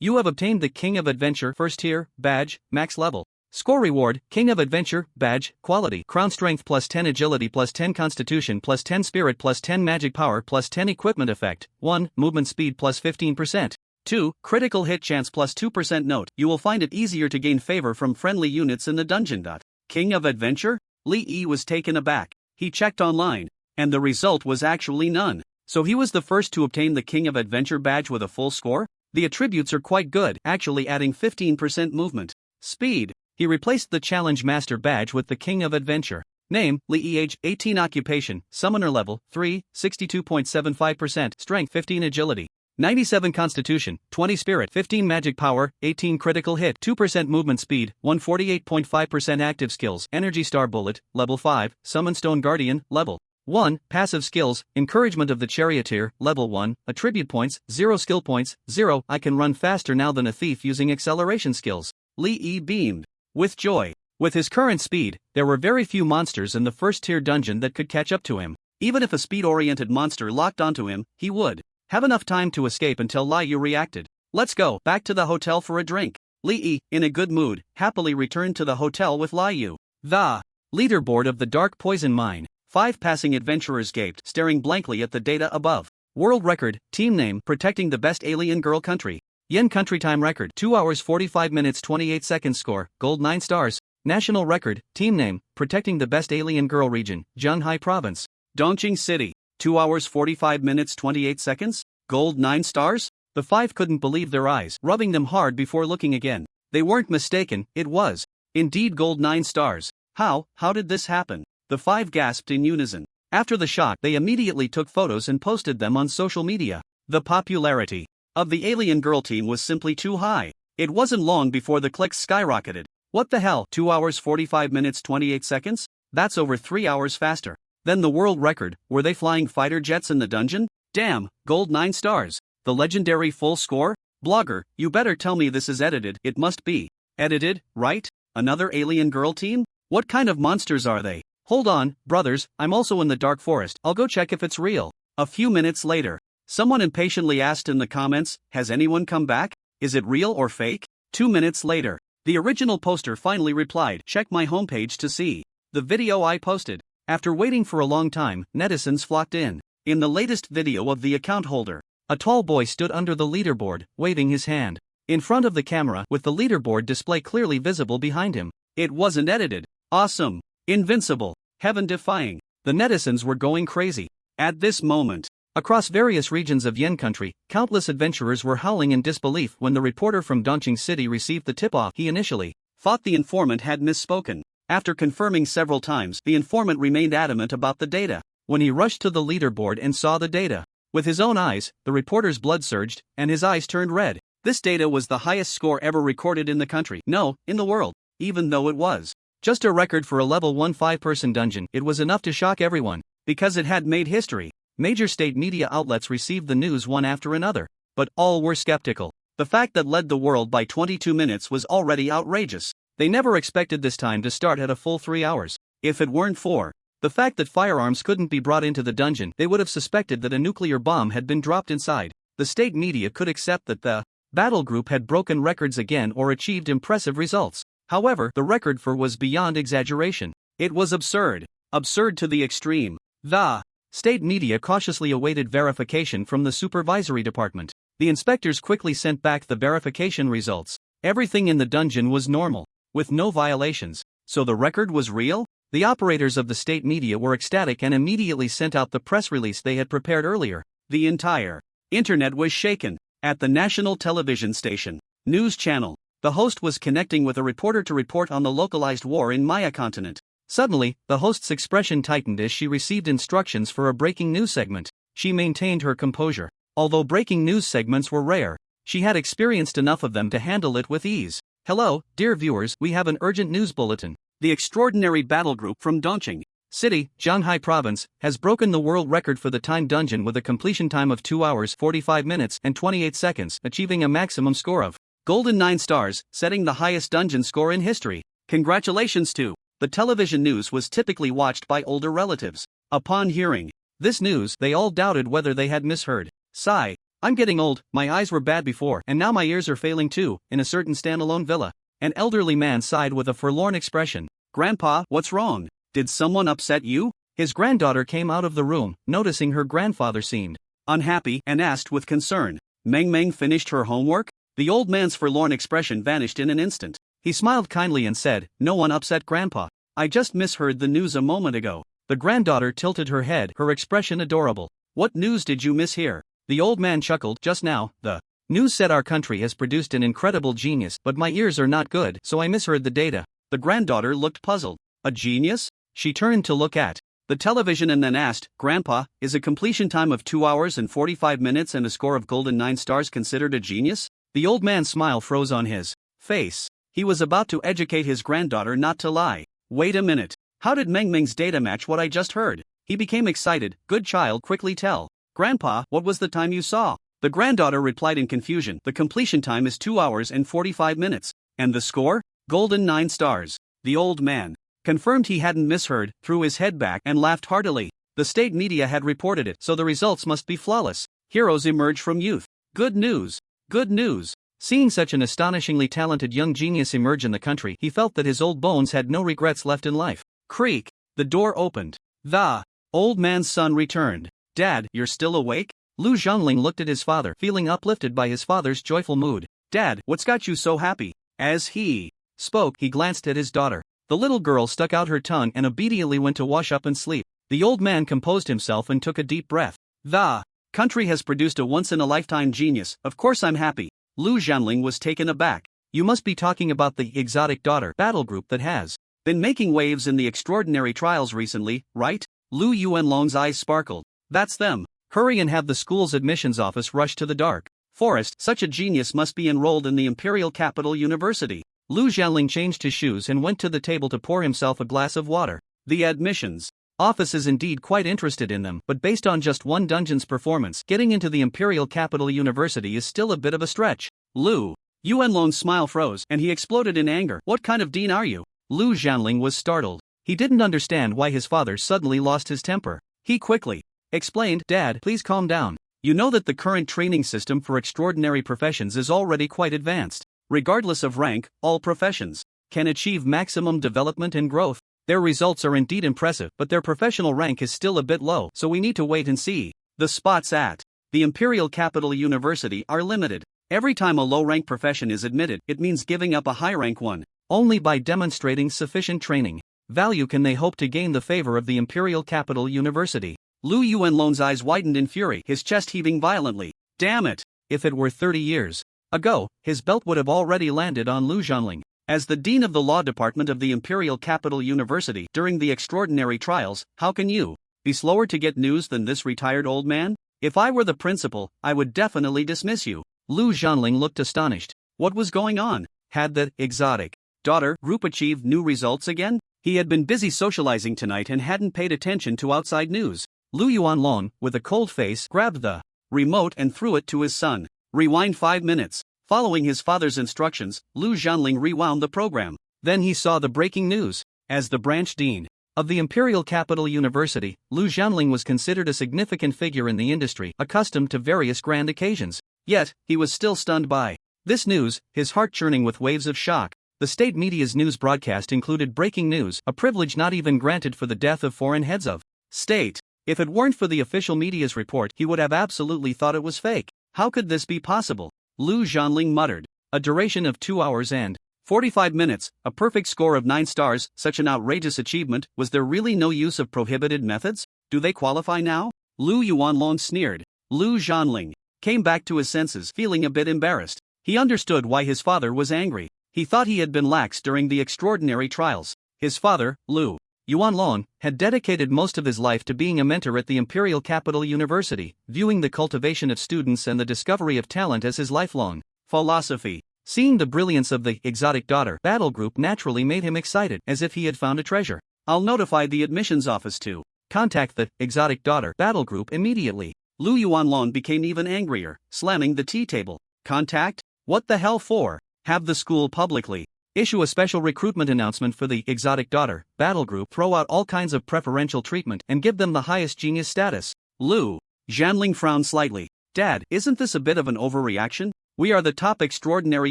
You have obtained the King of Adventure first tier, badge, max level. Score reward, King of Adventure, badge, quality, crown strength plus 10 agility plus 10 constitution plus 10 spirit plus 10 magic power plus 10 equipment effect, 1, movement speed plus 15%. 2. Critical hit chance plus 2%. Note, you will find it easier to gain favor from friendly units in the dungeon. King of Adventure? Li Yi was taken aback. He checked online, and the result was actually none. So he was the first to obtain the King of Adventure badge with a full score? The attributes are quite good, actually adding 15% movement speed. He replaced the Challenge Master badge with the King of Adventure. Name, Li Yi. Age, 18. Occupation, Summoner level, 3, 62.75%, Strength 15 Agility. 97 Constitution, 20 Spirit, 15 Magic Power, 18 Critical Hit, 2% Movement Speed, 148.5% Active Skills, Energy Star Bullet, Level 5, Summon Stone Guardian, Level 1, Passive Skills, Encouragement of the Charioteer, Level 1, Attribute Points, 0 Skill Points, 0, I can run faster now than a thief using acceleration skills. Li Yi beamed with joy. With his current speed, there were very few monsters in the first-tier dungeon that could catch up to him. Even if a speed-oriented monster locked onto him, he would have enough time to escape until Liu reacted. Let's go back to the hotel for a drink. Li Yi, in a good mood, happily returned to the hotel with Liu. The leaderboard of the Dark Poison Mine. 5 passing adventurers gaped, staring blankly at the data above. World record, team name, protecting the best alien girl country. Yen country time record, 2 hours 45 minutes 28 seconds score, gold 9 stars. National record, team name, protecting the best alien girl region, Zhanghai province. Dongqing City. 2 hours 45 minutes 28 seconds? Gold 9 stars? The 5 couldn't believe their eyes, rubbing them hard before looking again. They weren't mistaken, it was indeed gold 9 stars. How did this happen? The 5 gasped in unison. After the shock, they immediately took photos and posted them on social media. The popularity of the alien girl team was simply too high. It wasn't long before the clicks skyrocketed. What the hell, 2 hours 45 minutes 28 seconds? That's over 3 hours faster than the world record. Were they flying fighter jets in the dungeon? Damn, gold 9 stars. The legendary full score? Blogger, you better tell me this is edited. It must be edited, right? Another alien girl team? What kind of monsters are they? Hold on, brothers, I'm also in the dark forest. I'll go check if it's real. A few minutes later, someone impatiently asked in the comments, has anyone come back? Is it real or fake? 2 minutes later, the original poster finally replied, check my homepage to see the video I posted. After waiting for a long time, netizens flocked in. In the latest video of the account holder, a tall boy stood under the leaderboard, waving his hand in front of the camera with the leaderboard display clearly visible behind him. It wasn't edited. Awesome. Invincible. Heaven-defying. The netizens were going crazy. At this moment, across various regions of Yen country, countless adventurers were howling in disbelief when the reporter from Dongqing City received the tip-off. He initially thought the informant had misspoken. After confirming several times, the informant remained adamant about the data. When he rushed to the leaderboard and saw the data with his own eyes, the reporter's blood surged, and his eyes turned red. This data was the highest score ever recorded in the country. No, in the world. Even though it was just a record for a level 1 5-person dungeon, it was enough to shock everyone, because it had made history. Major state media outlets received the news one after another, but all were skeptical. The fact that led the world by 22 minutes was already outrageous. They never expected this time to start at a full 3 hours. If it weren't for the fact that firearms couldn't be brought into the dungeon, they would have suspected that a nuclear bomb had been dropped inside. The state media could accept that the battle group had broken records again or achieved impressive results. However, the record for was beyond exaggeration. It was absurd. Absurd to the extreme. The state media cautiously awaited verification from the supervisory department. The inspectors quickly sent back the verification results. Everything in the dungeon was normal, with no violations. So the record was real? The operators of the state media were ecstatic and immediately sent out the press release they had prepared earlier. The entire internet was shaken. At the national television station news channel, the host was connecting with a reporter to report on the localized war in Maya continent. Suddenly, the host's expression tightened as she received instructions for a breaking news segment. She maintained her composure. Although breaking news segments were rare, she had experienced enough of them to handle it with ease. Hello, dear viewers, we have an urgent news bulletin. The extraordinary battle group from Dongqing City, Zhanghai Province, has broken the world record for the time dungeon with a completion time of 2 hours 45 minutes and 28 seconds, achieving a maximum score of golden 9 stars, setting the highest dungeon score in history. Congratulations to the television news was typically watched by older relatives. Upon hearing this news, they all doubted whether they had misheard. Sigh. I'm getting old, my eyes were bad before, and now my ears are failing too. In a certain standalone villa, an elderly man sighed with a forlorn expression. Grandpa, what's wrong? Did someone upset you? His granddaughter came out of the room, noticing her grandfather seemed unhappy, and asked with concern, Meng finished her homework? The old man's forlorn expression vanished in an instant. He smiled kindly and said, no one upset Grandpa. I just misheard the news a moment ago. The granddaughter tilted her head, her expression adorable. What news did you mishear? The old man chuckled. Just now, the news said our country has produced an incredible genius, but my ears are not good, so I misheard the data. The granddaughter looked puzzled. A genius? She turned to look at the television and then asked, Grandpa, is a completion time of 2 hours and 45 minutes and a score of golden 9 stars considered a genius? The old man's smile froze on his face. He was about to educate his granddaughter not to lie. Wait a minute. How did Meng's data match what I just heard? He became excited. Good child, quickly tell. Grandpa, what was the time you saw? The granddaughter replied in confusion. The completion time is 2 hours and 45 minutes. And the score? Golden 9 stars. The old man confirmed he hadn't misheard, threw his head back and laughed heartily. The state media had reported it, so the results must be flawless. Heroes emerge from youth. Good news. Good news. Seeing such an astonishingly talented young genius emerge in the country, he felt that his old bones had no regrets left in life. Creak. The door opened. The old man's son returned. Dad, you're still awake? Lu Zhongling looked at his father, feeling uplifted by his father's joyful mood. Dad, what's got you so happy? As he spoke, he glanced at his daughter. The little girl stuck out her tongue and obediently went to wash up and sleep. The old man composed himself and took a deep breath. The country has produced a once-in-a-lifetime genius. Of course I'm happy. Lu Zhanling was taken aback. You must be talking about the exotic daughter battle group that has been making waves in the extraordinary trials recently, right? Lu Yuanlong's eyes sparkled. That's them. Hurry and have the school's admissions office rush to the dark forest. Such a genius must be enrolled in the Imperial Capital University. Lu Jianling changed his shoes and went to the table to pour himself a glass of water. The admissions office is indeed quite interested in them, but based on just one dungeon's performance, getting into the Imperial Capital University is still a bit of a stretch. Lu Yuanlong's smile froze, and he exploded in anger. What kind of dean are you? Lu Jianling was startled. He didn't understand why his father suddenly lost his temper. He quickly explained, Dad, please calm down. You know that the current training system for extraordinary professions is already quite advanced. Regardless of rank, all professions can achieve maximum development and growth. Their results are indeed impressive, but their professional rank is still a bit low, so we need to wait and see. The spots at the Imperial Capital University are limited. Every time a low-rank profession is admitted, it means giving up a high-rank one. Only by demonstrating sufficient training value can they hope to gain the favor of the Imperial Capital University. Lu Yuanlong's eyes widened in fury, his chest heaving violently. Damn it! If it were 30 years ago, his belt would have already landed on Lu Jianling. As the dean of the law department of the Imperial Capital University during the extraordinary trials, how can you be slower to get news than this retired old man? If I were the principal, I would definitely dismiss you. Lu Jianling looked astonished. What was going on? Had the exotic daughter group achieved new results again? He had been busy socializing tonight and hadn't paid attention to outside news. Lu Yuanlong, with a cold face, grabbed the remote and threw it to his son. Rewind 5 minutes. Following his father's instructions, Lu Jianling rewound the program. Then he saw the breaking news. As the branch dean of the Imperial Capital University, Lu Jianling was considered a significant figure in the industry, accustomed to various grand occasions. Yet, he was still stunned by this news, his heart churning with waves of shock. The state media's news broadcast included breaking news, a privilege not even granted for the death of foreign heads of state. If it weren't for the official media's report, he would have absolutely thought it was fake. How could this be possible? Lu Jianling muttered. A duration of 2 hours and 45 minutes, a perfect score of 9 stars, such an outrageous achievement. Was there really no use of prohibited methods? Do they qualify now? Lu Yuanlong sneered. Lu Jianling came back to his senses, feeling a bit embarrassed. He understood why his father was angry. He thought he had been lax during the extraordinary trials. His father, Lu Yuanlong, had dedicated most of his life to being a mentor at the Imperial Capital University, viewing the cultivation of students and the discovery of talent as his lifelong philosophy. Seeing the brilliance of the exotic daughter battle group naturally made him excited, as if he had found a treasure. I'll notify the admissions office to contact the exotic daughter battle group immediately. Lu Yuanlong became even angrier, slamming the tea table. Contact? What the hell for? Have the school publicly issue a special recruitment announcement for the exotic daughter battle group, throw out all kinds of preferential treatment, and give them the highest genius status. Lu Jianling frowned slightly. Dad, isn't this a bit of an overreaction? We are the top extraordinary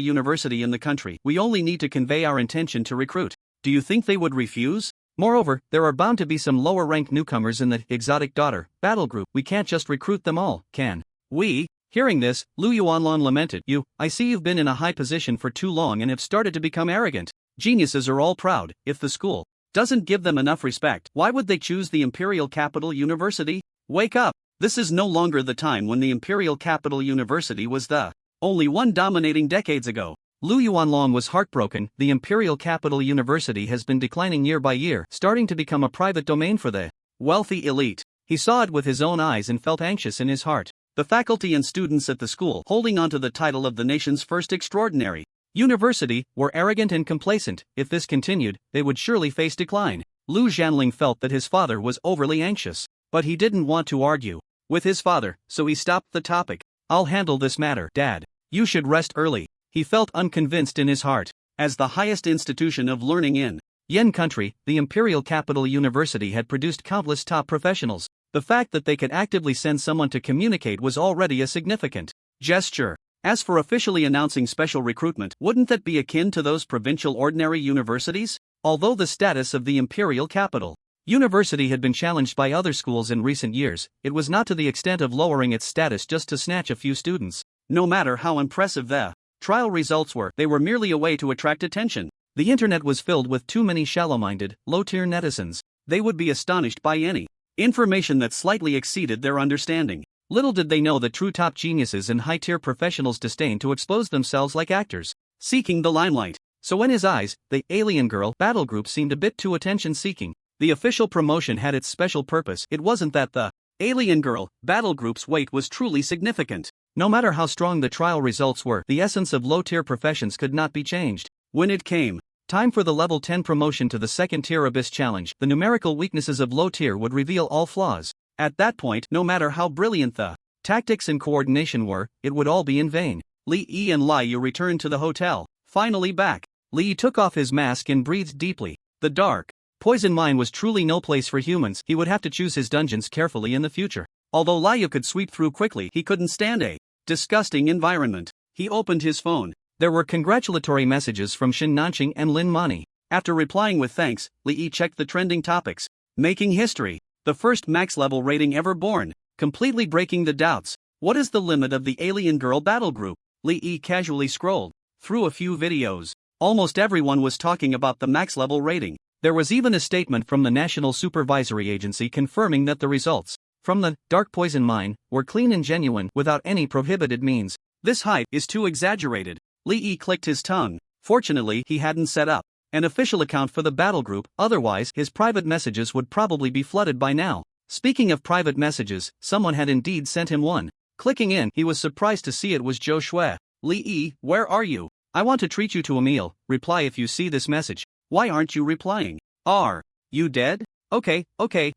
university in the country. We only need to convey our intention to recruit. Do you think they would refuse? Moreover, there are bound to be some lower-ranked newcomers in the exotic daughter battle group. We can't just recruit them all, can we? Hearing this, Lu Yuanlong lamented. I see you've been in a high position for too long and have started to become arrogant. Geniuses are all proud. If the school doesn't give them enough respect, why would they choose the Imperial Capital University? Wake up! This is no longer the time when the Imperial Capital University was the only one dominating decades ago. Lu Yuanlong was heartbroken. The Imperial Capital University has been declining year by year, starting to become a private domain for the wealthy elite. He saw it with his own eyes and felt anxious in his heart. The faculty and students at the school, holding on to the title of the nation's first extraordinary university, were arrogant and complacent. If this continued, they would surely face decline. Lu Jianling felt that his father was overly anxious, but he didn't want to argue with his father, so he stopped the topic. I'll handle this matter, Dad. You should rest early. He felt unconvinced in his heart. As the highest institution of learning in Yen country, the Imperial Capital University had produced countless top professionals. The fact that they could actively send someone to communicate was already a significant gesture. As for officially announcing special recruitment, wouldn't that be akin to those provincial ordinary universities? Although the status of the Imperial Capital University had been challenged by other schools in recent years, it was not to the extent of lowering its status just to snatch a few students. No matter how impressive the trial results were, they were merely a way to attract attention. The internet was filled with too many shallow-minded, low-tier netizens. They would be astonished by any information that slightly exceeded their understanding. Little did they know that true top geniuses and high-tier professionals disdain to expose themselves like actors seeking the limelight. So in his eyes, the alien girl battle group seemed a bit too attention-seeking. The official promotion had its special purpose. It wasn't that the Alien Girl battle group's weight was truly significant. No matter how strong the trial results were, the essence of low-tier professions could not be changed. When it came time for the level 10 promotion to the second tier Abyss Challenge, the numerical weaknesses of low tier would reveal all flaws. At that point, no matter how brilliant the tactics and coordination were, it would all be in vain. Lee Yi and Lai Yu returned to the hotel. Finally back, Lee Yi took off his mask and breathed deeply. The dark poison mine was truly no place for humans. He would have to choose his dungeons carefully in the future. Although Lai Yu could sweep through quickly, he couldn't stand a disgusting environment. He opened his phone. There were congratulatory messages from Shin Nanqing and Lin Mani. After replying with thanks, Lee Yi checked the trending topics. Making history. The first max level rating ever born. Completely breaking the doubts. What is the limit of the Alien Girl battle group? Lee Yi casually scrolled through a few videos. Almost everyone was talking about the max level rating. There was even a statement from the National Supervisory Agency confirming that the results from the dark poison mine were clean and genuine without any prohibited means. This hype is too exaggerated. Lee Yi clicked his tongue. Fortunately, he hadn't set up an official account for the battle group, otherwise his private messages would probably be flooded by now. Speaking of private messages, someone had indeed sent him one. Clicking in, he was surprised to see it was Zhou Shui. Lee Yi, where are you? I want to treat you to a meal. Reply if you see this message. Why aren't you replying? Are you dead? Okay,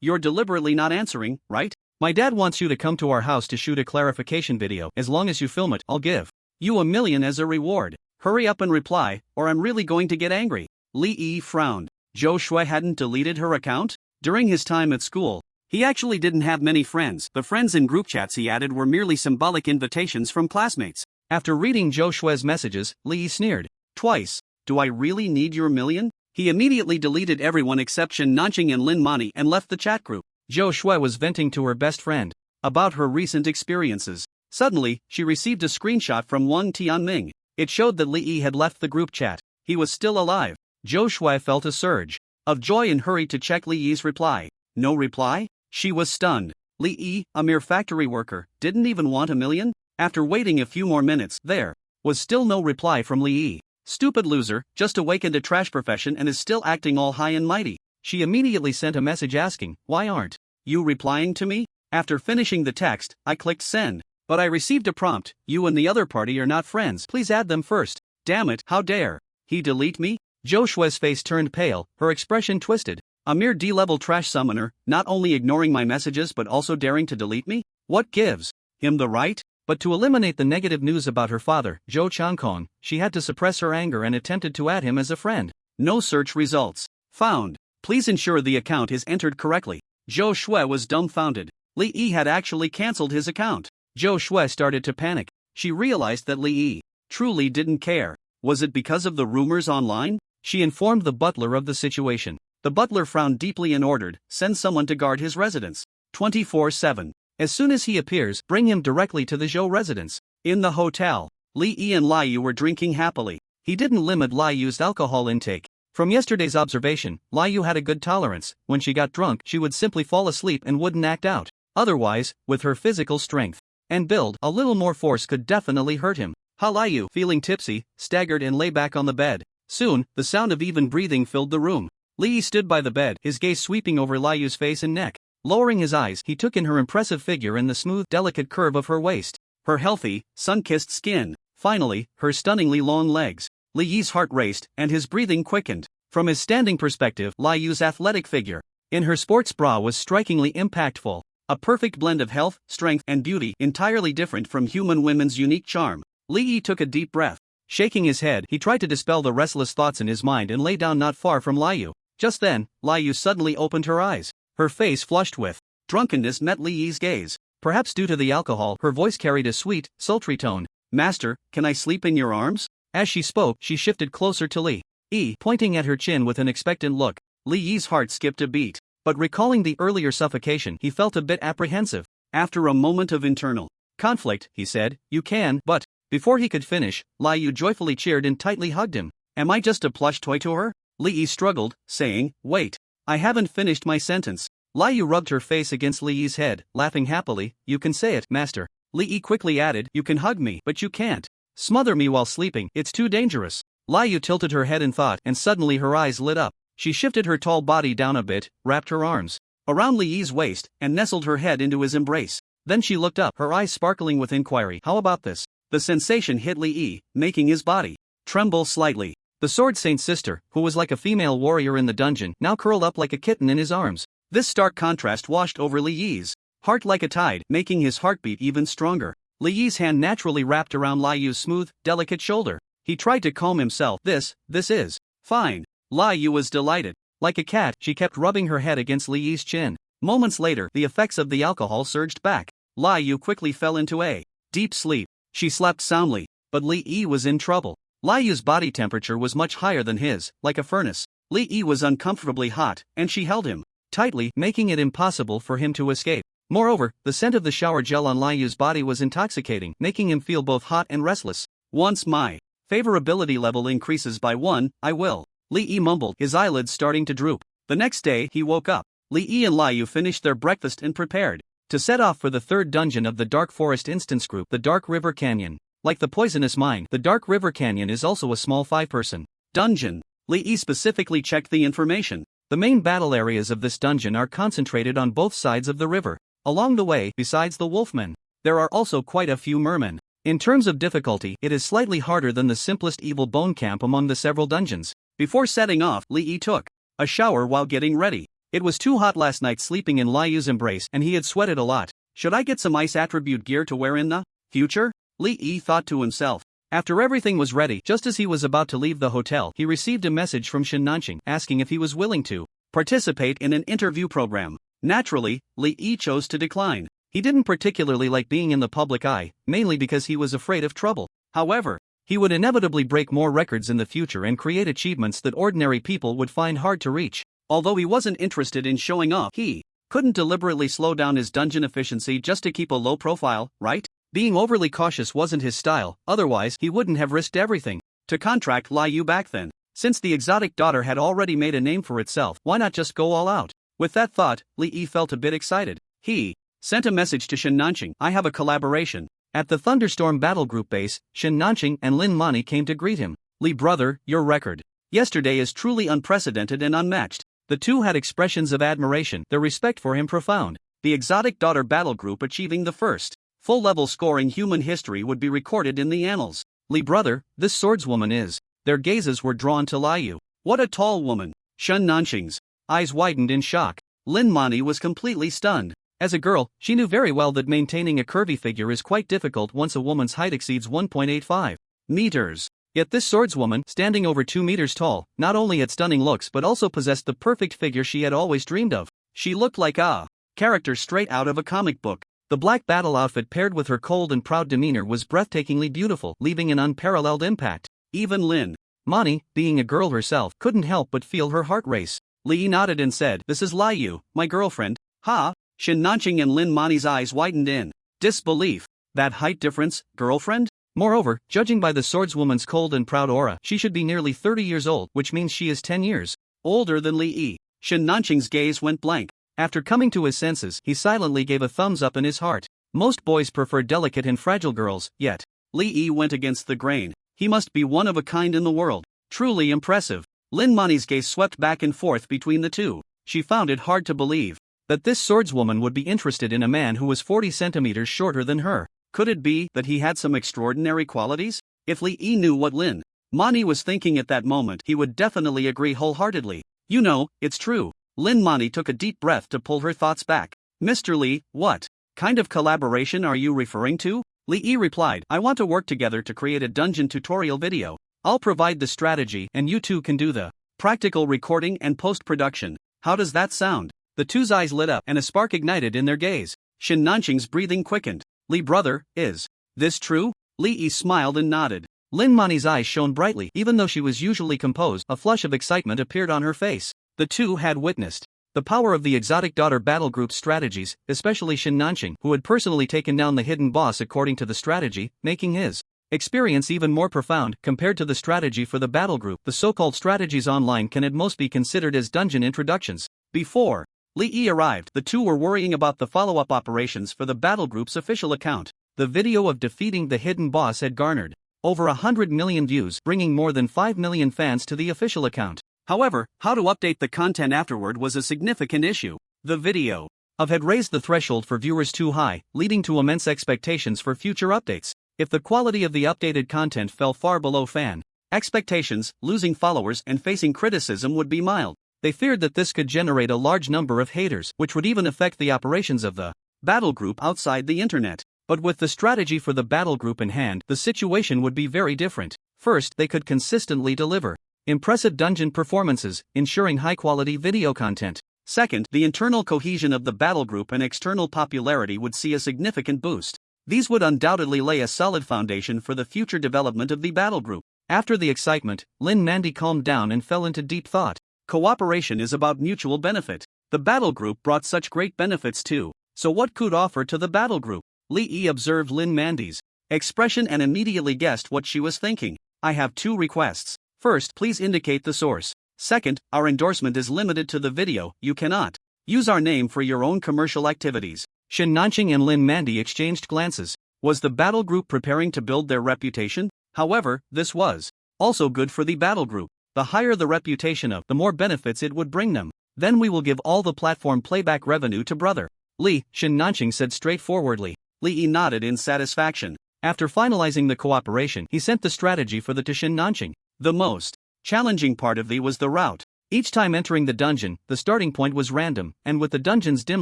you're deliberately not answering, right? My dad wants you to come to our house to shoot a clarification video. As long as you film it, I'll give you $1 million as a reward. Hurry up and reply, or I'm really going to get angry. Lee Yi frowned. Zhou Shui hadn't deleted her account? During his time at school, he actually didn't have many friends. The friends in group chats he added were merely symbolic invitations from classmates. After reading Zhou Shui's messages, Lee Yi sneered. Twice. Do I really need your $1 million? He immediately deleted everyone except Shin Nanqing and Lin Mani and left the chat group. Zhou Shui was venting to her best friend about her recent experiences. Suddenly, she received a screenshot from Wang Tianming. It showed that Li Yi had left the group chat. He was still alive. Zhou Shui felt a surge of joy and hurried to check Li Yi's reply. No reply? She was stunned. Li Yi, a mere factory worker, didn't even want $1 million? After waiting a few more minutes, there was still no reply from Li Yi. Stupid loser, just awakened a trash profession and is still acting all high and mighty. She immediately sent a message asking, why aren't you replying to me? After finishing the text, I clicked send. But I received a prompt, you and the other party are not friends, please add them first. Damn it, how dare he delete me? Zhou Shui's face turned pale, her expression twisted. A mere D-level trash summoner, not only ignoring my messages but also daring to delete me? What gives him the right? But to eliminate the negative news about her father, Zhou Changkong, she had to suppress her anger and attempted to add him as a friend. No search results found. Please ensure the account is entered correctly. Zhou Shui was dumbfounded. Li Yi had actually cancelled his account. Zhou Shui started to panic. She realized that Li Yi truly didn't care. Was it because of the rumors online? She informed the butler of the situation. The butler frowned deeply and ordered, send someone to guard his residence 24/7. As soon as he appears, bring him directly to the Zhou residence. In the hotel, Li Yi and Lai Yu were drinking happily. He didn't limit Lai Yu's alcohol intake. From yesterday's observation, Lai Yu had a good tolerance. When she got drunk, she would simply fall asleep and wouldn't act out. Otherwise, with her physical strength and build, a little more force could definitely hurt him. Lai Yu, feeling tipsy, staggered and lay back on the bed. Soon, the sound of even breathing filled the room. Li Yi stood by the bed, his gaze sweeping over Lai Yu's face and neck. Lowering his eyes, he took in her impressive figure and the smooth, delicate curve of her waist. Her healthy, sun-kissed skin. Finally, her stunningly long legs. Li Yi's heart raced, and his breathing quickened. From his standing perspective, Lai Yu's athletic figure in her sports bra was strikingly impactful. A perfect blend of health, strength, and beauty, entirely different from human women's unique charm. Li Yi took a deep breath. Shaking his head, he tried to dispel the restless thoughts in his mind and lay down not far from Lai Yu. Just then, Lai Yu suddenly opened her eyes. Her face flushed with drunkenness met Li Yi's gaze. Perhaps due to the alcohol, her voice carried a sweet, sultry tone. Master, can I sleep in your arms? As she spoke, she shifted closer to Li Yi, pointing at her chin with an expectant look. Li Yi's heart skipped a beat. But recalling the earlier suffocation, he felt a bit apprehensive. After a moment of internal conflict, he said, you can, but before he could finish, Lai Yu joyfully cheered and tightly hugged him. Am I just a plush toy to her? Li Yi struggled, saying, wait. I haven't finished my sentence. Lai Yu rubbed her face against Li Yi's head, laughing happily. You can say it, master. Li Yi quickly added, you can hug me, but you can't smother me while sleeping, it's too dangerous. Lai Yu tilted her head in thought, and suddenly her eyes lit up. She shifted her tall body down a bit, wrapped her arms around Li Yi's waist, and nestled her head into his embrace. Then she looked up, her eyes sparkling with inquiry. How about this? The sensation hit Li Yi, making his body tremble slightly. The Sword Saint's sister, who was like a female warrior in the dungeon, now curled up like a kitten in his arms. This stark contrast washed over Li Yi's heart like a tide, making his heartbeat even stronger. Li Yi's hand naturally wrapped around Li Yu's smooth, delicate shoulder. He tried to calm himself. This is fine. Li Yu was delighted. Like a cat, she kept rubbing her head against Li Yi's chin. Moments later, the effects of the alcohol surged back. Li Yu quickly fell into a deep sleep. She slept soundly, but Li Yi was in trouble. Li Yu's body temperature was much higher than his, like a furnace. Li Yi was uncomfortably hot, and she held him tightly, making it impossible for him to escape. Moreover, the scent of the shower gel on Li Yu's body was intoxicating, making him feel both hot and restless. Once my favorability level increases by 1, I will. Li Yi mumbled, his eyelids starting to droop. The next day, he woke up. Li Yi and Li Yu finished their breakfast and prepared to set off for the third dungeon of the Dark Forest Instance Group, the Dark River Canyon. Like the Poisonous Mine, the Dark River Canyon is also a small 5-person dungeon. Li Yi specifically checked the information. The main battle areas of this dungeon are concentrated on both sides of the river. Along the way, besides the wolfmen, there are also quite a few mermen. In terms of difficulty, it is slightly harder than the simplest evil bone camp among the several dungeons. Before setting off, Li Yi took a shower while getting ready. It was too hot last night sleeping in Li Yu's embrace, and he had sweated a lot. Should I get some ice attribute gear to wear in the future? Li Yi thought to himself. After everything was ready, just as he was about to leave the hotel, he received a message from Shen Nanqing asking if he was willing to participate in an interview program. Naturally, Li Yi chose to decline. He didn't particularly like being in the public eye, mainly because he was afraid of trouble. However, he would inevitably break more records in the future and create achievements that ordinary people would find hard to reach. Although he wasn't interested in showing off, he couldn't deliberately slow down his dungeon efficiency just to keep a low profile, right? Being overly cautious wasn't his style, otherwise he wouldn't have risked everything to contract Li Yu back then. Since the exotic daughter had already made a name for itself, why not just go all out? With that thought, Li Yi felt a bit excited. He sent a message to Shen Nanqing. I have a collaboration. At the Thunderstorm Battle Group base, Shen Nanqing and Lin Mani came to greet him. Li brother, your record yesterday is truly unprecedented and unmatched. The two had expressions of admiration, their respect for him profound. The exotic daughter battle group achieving the first full-level score in human history would be recorded in the annals. Li brother, this swordswoman is. Their gazes were drawn to Li Yu. What a tall woman. Shen Nanqing's eyes widened in shock. Lin Mani was completely stunned. As a girl, she knew very well that maintaining a curvy figure is quite difficult once a woman's height exceeds 1.85 meters. Yet this swordswoman, standing over 2 meters tall, not only had stunning looks but also possessed the perfect figure she had always dreamed of. She looked like a character straight out of a comic book. The black battle outfit paired with her cold and proud demeanor was breathtakingly beautiful, leaving an unparalleled impact. Even Lin Mani, being a girl herself, couldn't help but feel her heart race. Li Yi nodded and said, "This is Li Yu, my girlfriend." Ha! Shen Nanqing and Lin Mani's eyes widened in disbelief. That height difference, girlfriend? Moreover, judging by the swordswoman's cold and proud aura, she should be nearly 30 years old, which means she is 10 years older than Li Yi. Shen Nanqing's gaze went blank. After coming to his senses, he silently gave a thumbs up in his heart. Most boys prefer delicate and fragile girls, yet Li Yi went against the grain. He must be one of a kind in the world. Truly impressive. Lin Mani's gaze swept back and forth between the two. She found it hard to believe that this swordswoman would be interested in a man who was 40 centimeters shorter than her. Could it be that he had some extraordinary qualities? If Li Yi knew what Lin Mani was thinking at that moment, he would definitely agree wholeheartedly. You know, it's true. Lin Mani took a deep breath to pull her thoughts back. Mr. Li, what kind of collaboration are you referring to? Li Yi replied, I want to work together to create a dungeon tutorial video. I'll provide the strategy and you two can do the practical recording and post-production. How does that sound? The two's eyes lit up and a spark ignited in their gaze. Shen Nanqing's breathing quickened. Li brother, is this true? Li Yi smiled and nodded. Lin Mani's eyes shone brightly. Even though she was usually composed, a flush of excitement appeared on her face. The two had witnessed the power of the exotic daughter battle group's strategies, especially Shen Nanqing, who had personally taken down the hidden boss according to the strategy, making his experience even more profound compared to the strategy for the battle group. The so-called strategies online can at most be considered as dungeon introductions. Before Li Yi arrived, the two were worrying about the follow-up operations for the battle group's official account. The video of defeating the hidden boss had garnered over 100 million views, bringing more than 5 million fans to the official account. However, how to update the content afterward was a significant issue. The video had raised the threshold for viewers too high, leading to immense expectations for future updates. If the quality of the updated content fell far below fan expectations, losing followers and facing criticism would be mild. They feared that this could generate a large number of haters, which would even affect the operations of the battle group outside the internet. But with the strategy for the battle group in hand, the situation would be very different. First, they could consistently deliver impressive dungeon performances, ensuring high-quality video content. Second, the internal cohesion of the battle group and external popularity would see a significant boost. These would undoubtedly lay a solid foundation for the future development of the battle group. After the excitement, Lin Mandy calmed down and fell into deep thought. Cooperation is about mutual benefit. The battle group brought such great benefits too, so what could offer to the battle group? Li Yi observed Lin Mandy's expression and immediately guessed what she was thinking. I have two requests. First, please indicate the source. Second, our endorsement is limited to the video, you cannot use our name for your own commercial activities. Shen Nanqing and Lin Mandy exchanged glances. Was the battle group preparing to build their reputation? However, this was also good for the battle group. The higher the reputation of, the more benefits it would bring them. Then we will give all the platform playback revenue to brother Li, Shen Nanqing said straightforwardly. Li Yi nodded in satisfaction. After finalizing the cooperation, he sent the strategy for the to Shen Nanqing. The most challenging part of the was the route. Each time entering the dungeon, the starting point was random, and with the dungeon's dim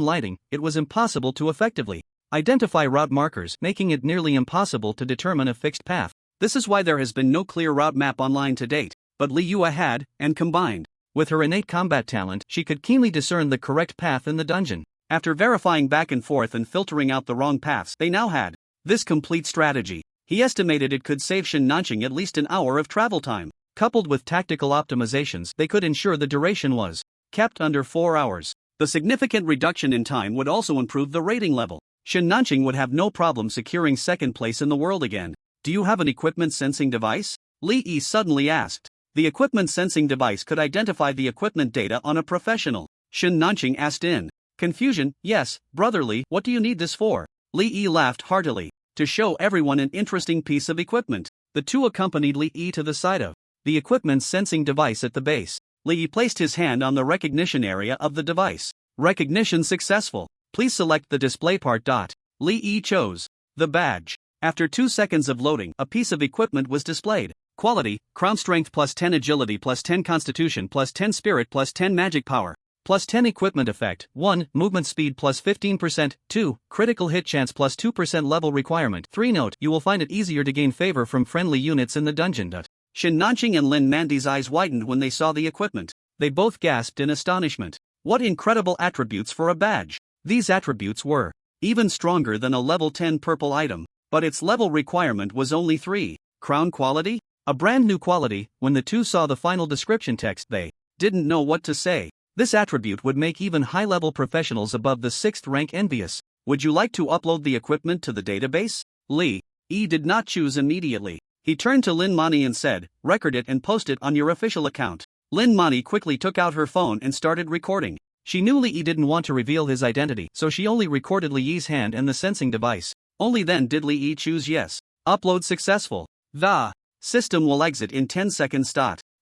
lighting, it was impossible to effectively identify route markers, making it nearly impossible to determine a fixed path. This is why there has been no clear route map online to date, but Li Yue had, and combined with her innate combat talent, she could keenly discern the correct path in the dungeon. After verifying back and forth and filtering out the wrong paths, they now had this complete strategy. He estimated it could save Shen Nanqing at least an hour of travel time. Coupled with tactical optimizations, they could ensure the duration was kept under 4 hours. The significant reduction in time would also improve the rating level. Shen Nanqing would have no problem securing second place in the world again. Do you have an equipment sensing device? Li Yi suddenly asked. The equipment sensing device could identify the equipment data on a professional. Shen Nanqing asked in confusion. Yes, brother Li, what do you need this for? Li Yi laughed heartily. To show everyone an interesting piece of equipment. The two accompanied Li Yi to the side of the equipment sensing device at the base. Li Yi placed his hand on the recognition area of the device. Recognition successful. Please select the display part. Li Yi chose the badge. After 2 seconds of loading, a piece of equipment was displayed. Quality: Crown Strength plus 10 Agility plus 10 Constitution plus 10 Spirit plus 10 Magic Power. Plus 10 Equipment Effect. 1. Movement Speed plus 15%. 2. Critical Hit Chance plus 2% Level Requirement. 3. Note: you will find it easier to gain favor from friendly units in the dungeon. Shen Nanqing and Lin Mandy's eyes widened when they saw the equipment. They both gasped in astonishment. What incredible attributes for a badge! These attributes were even stronger than a level 10 purple item, but its level requirement was only 3. Crown Quality? A brand new quality. When the two saw the final description text, they didn't know what to say. This attribute would make even high-level professionals above the 6th rank envious. Would you like to upload the equipment to the database? Li Yi did not choose immediately. He turned to Lin Mani and said, record it and post it on your official account. Lin Mani quickly took out her phone and started recording. She knew Li Yi didn't want to reveal his identity, so she only recorded Li Yi's hand and the sensing device. Only then did Li Yi choose yes. Upload successful. The system will exit in 10 seconds.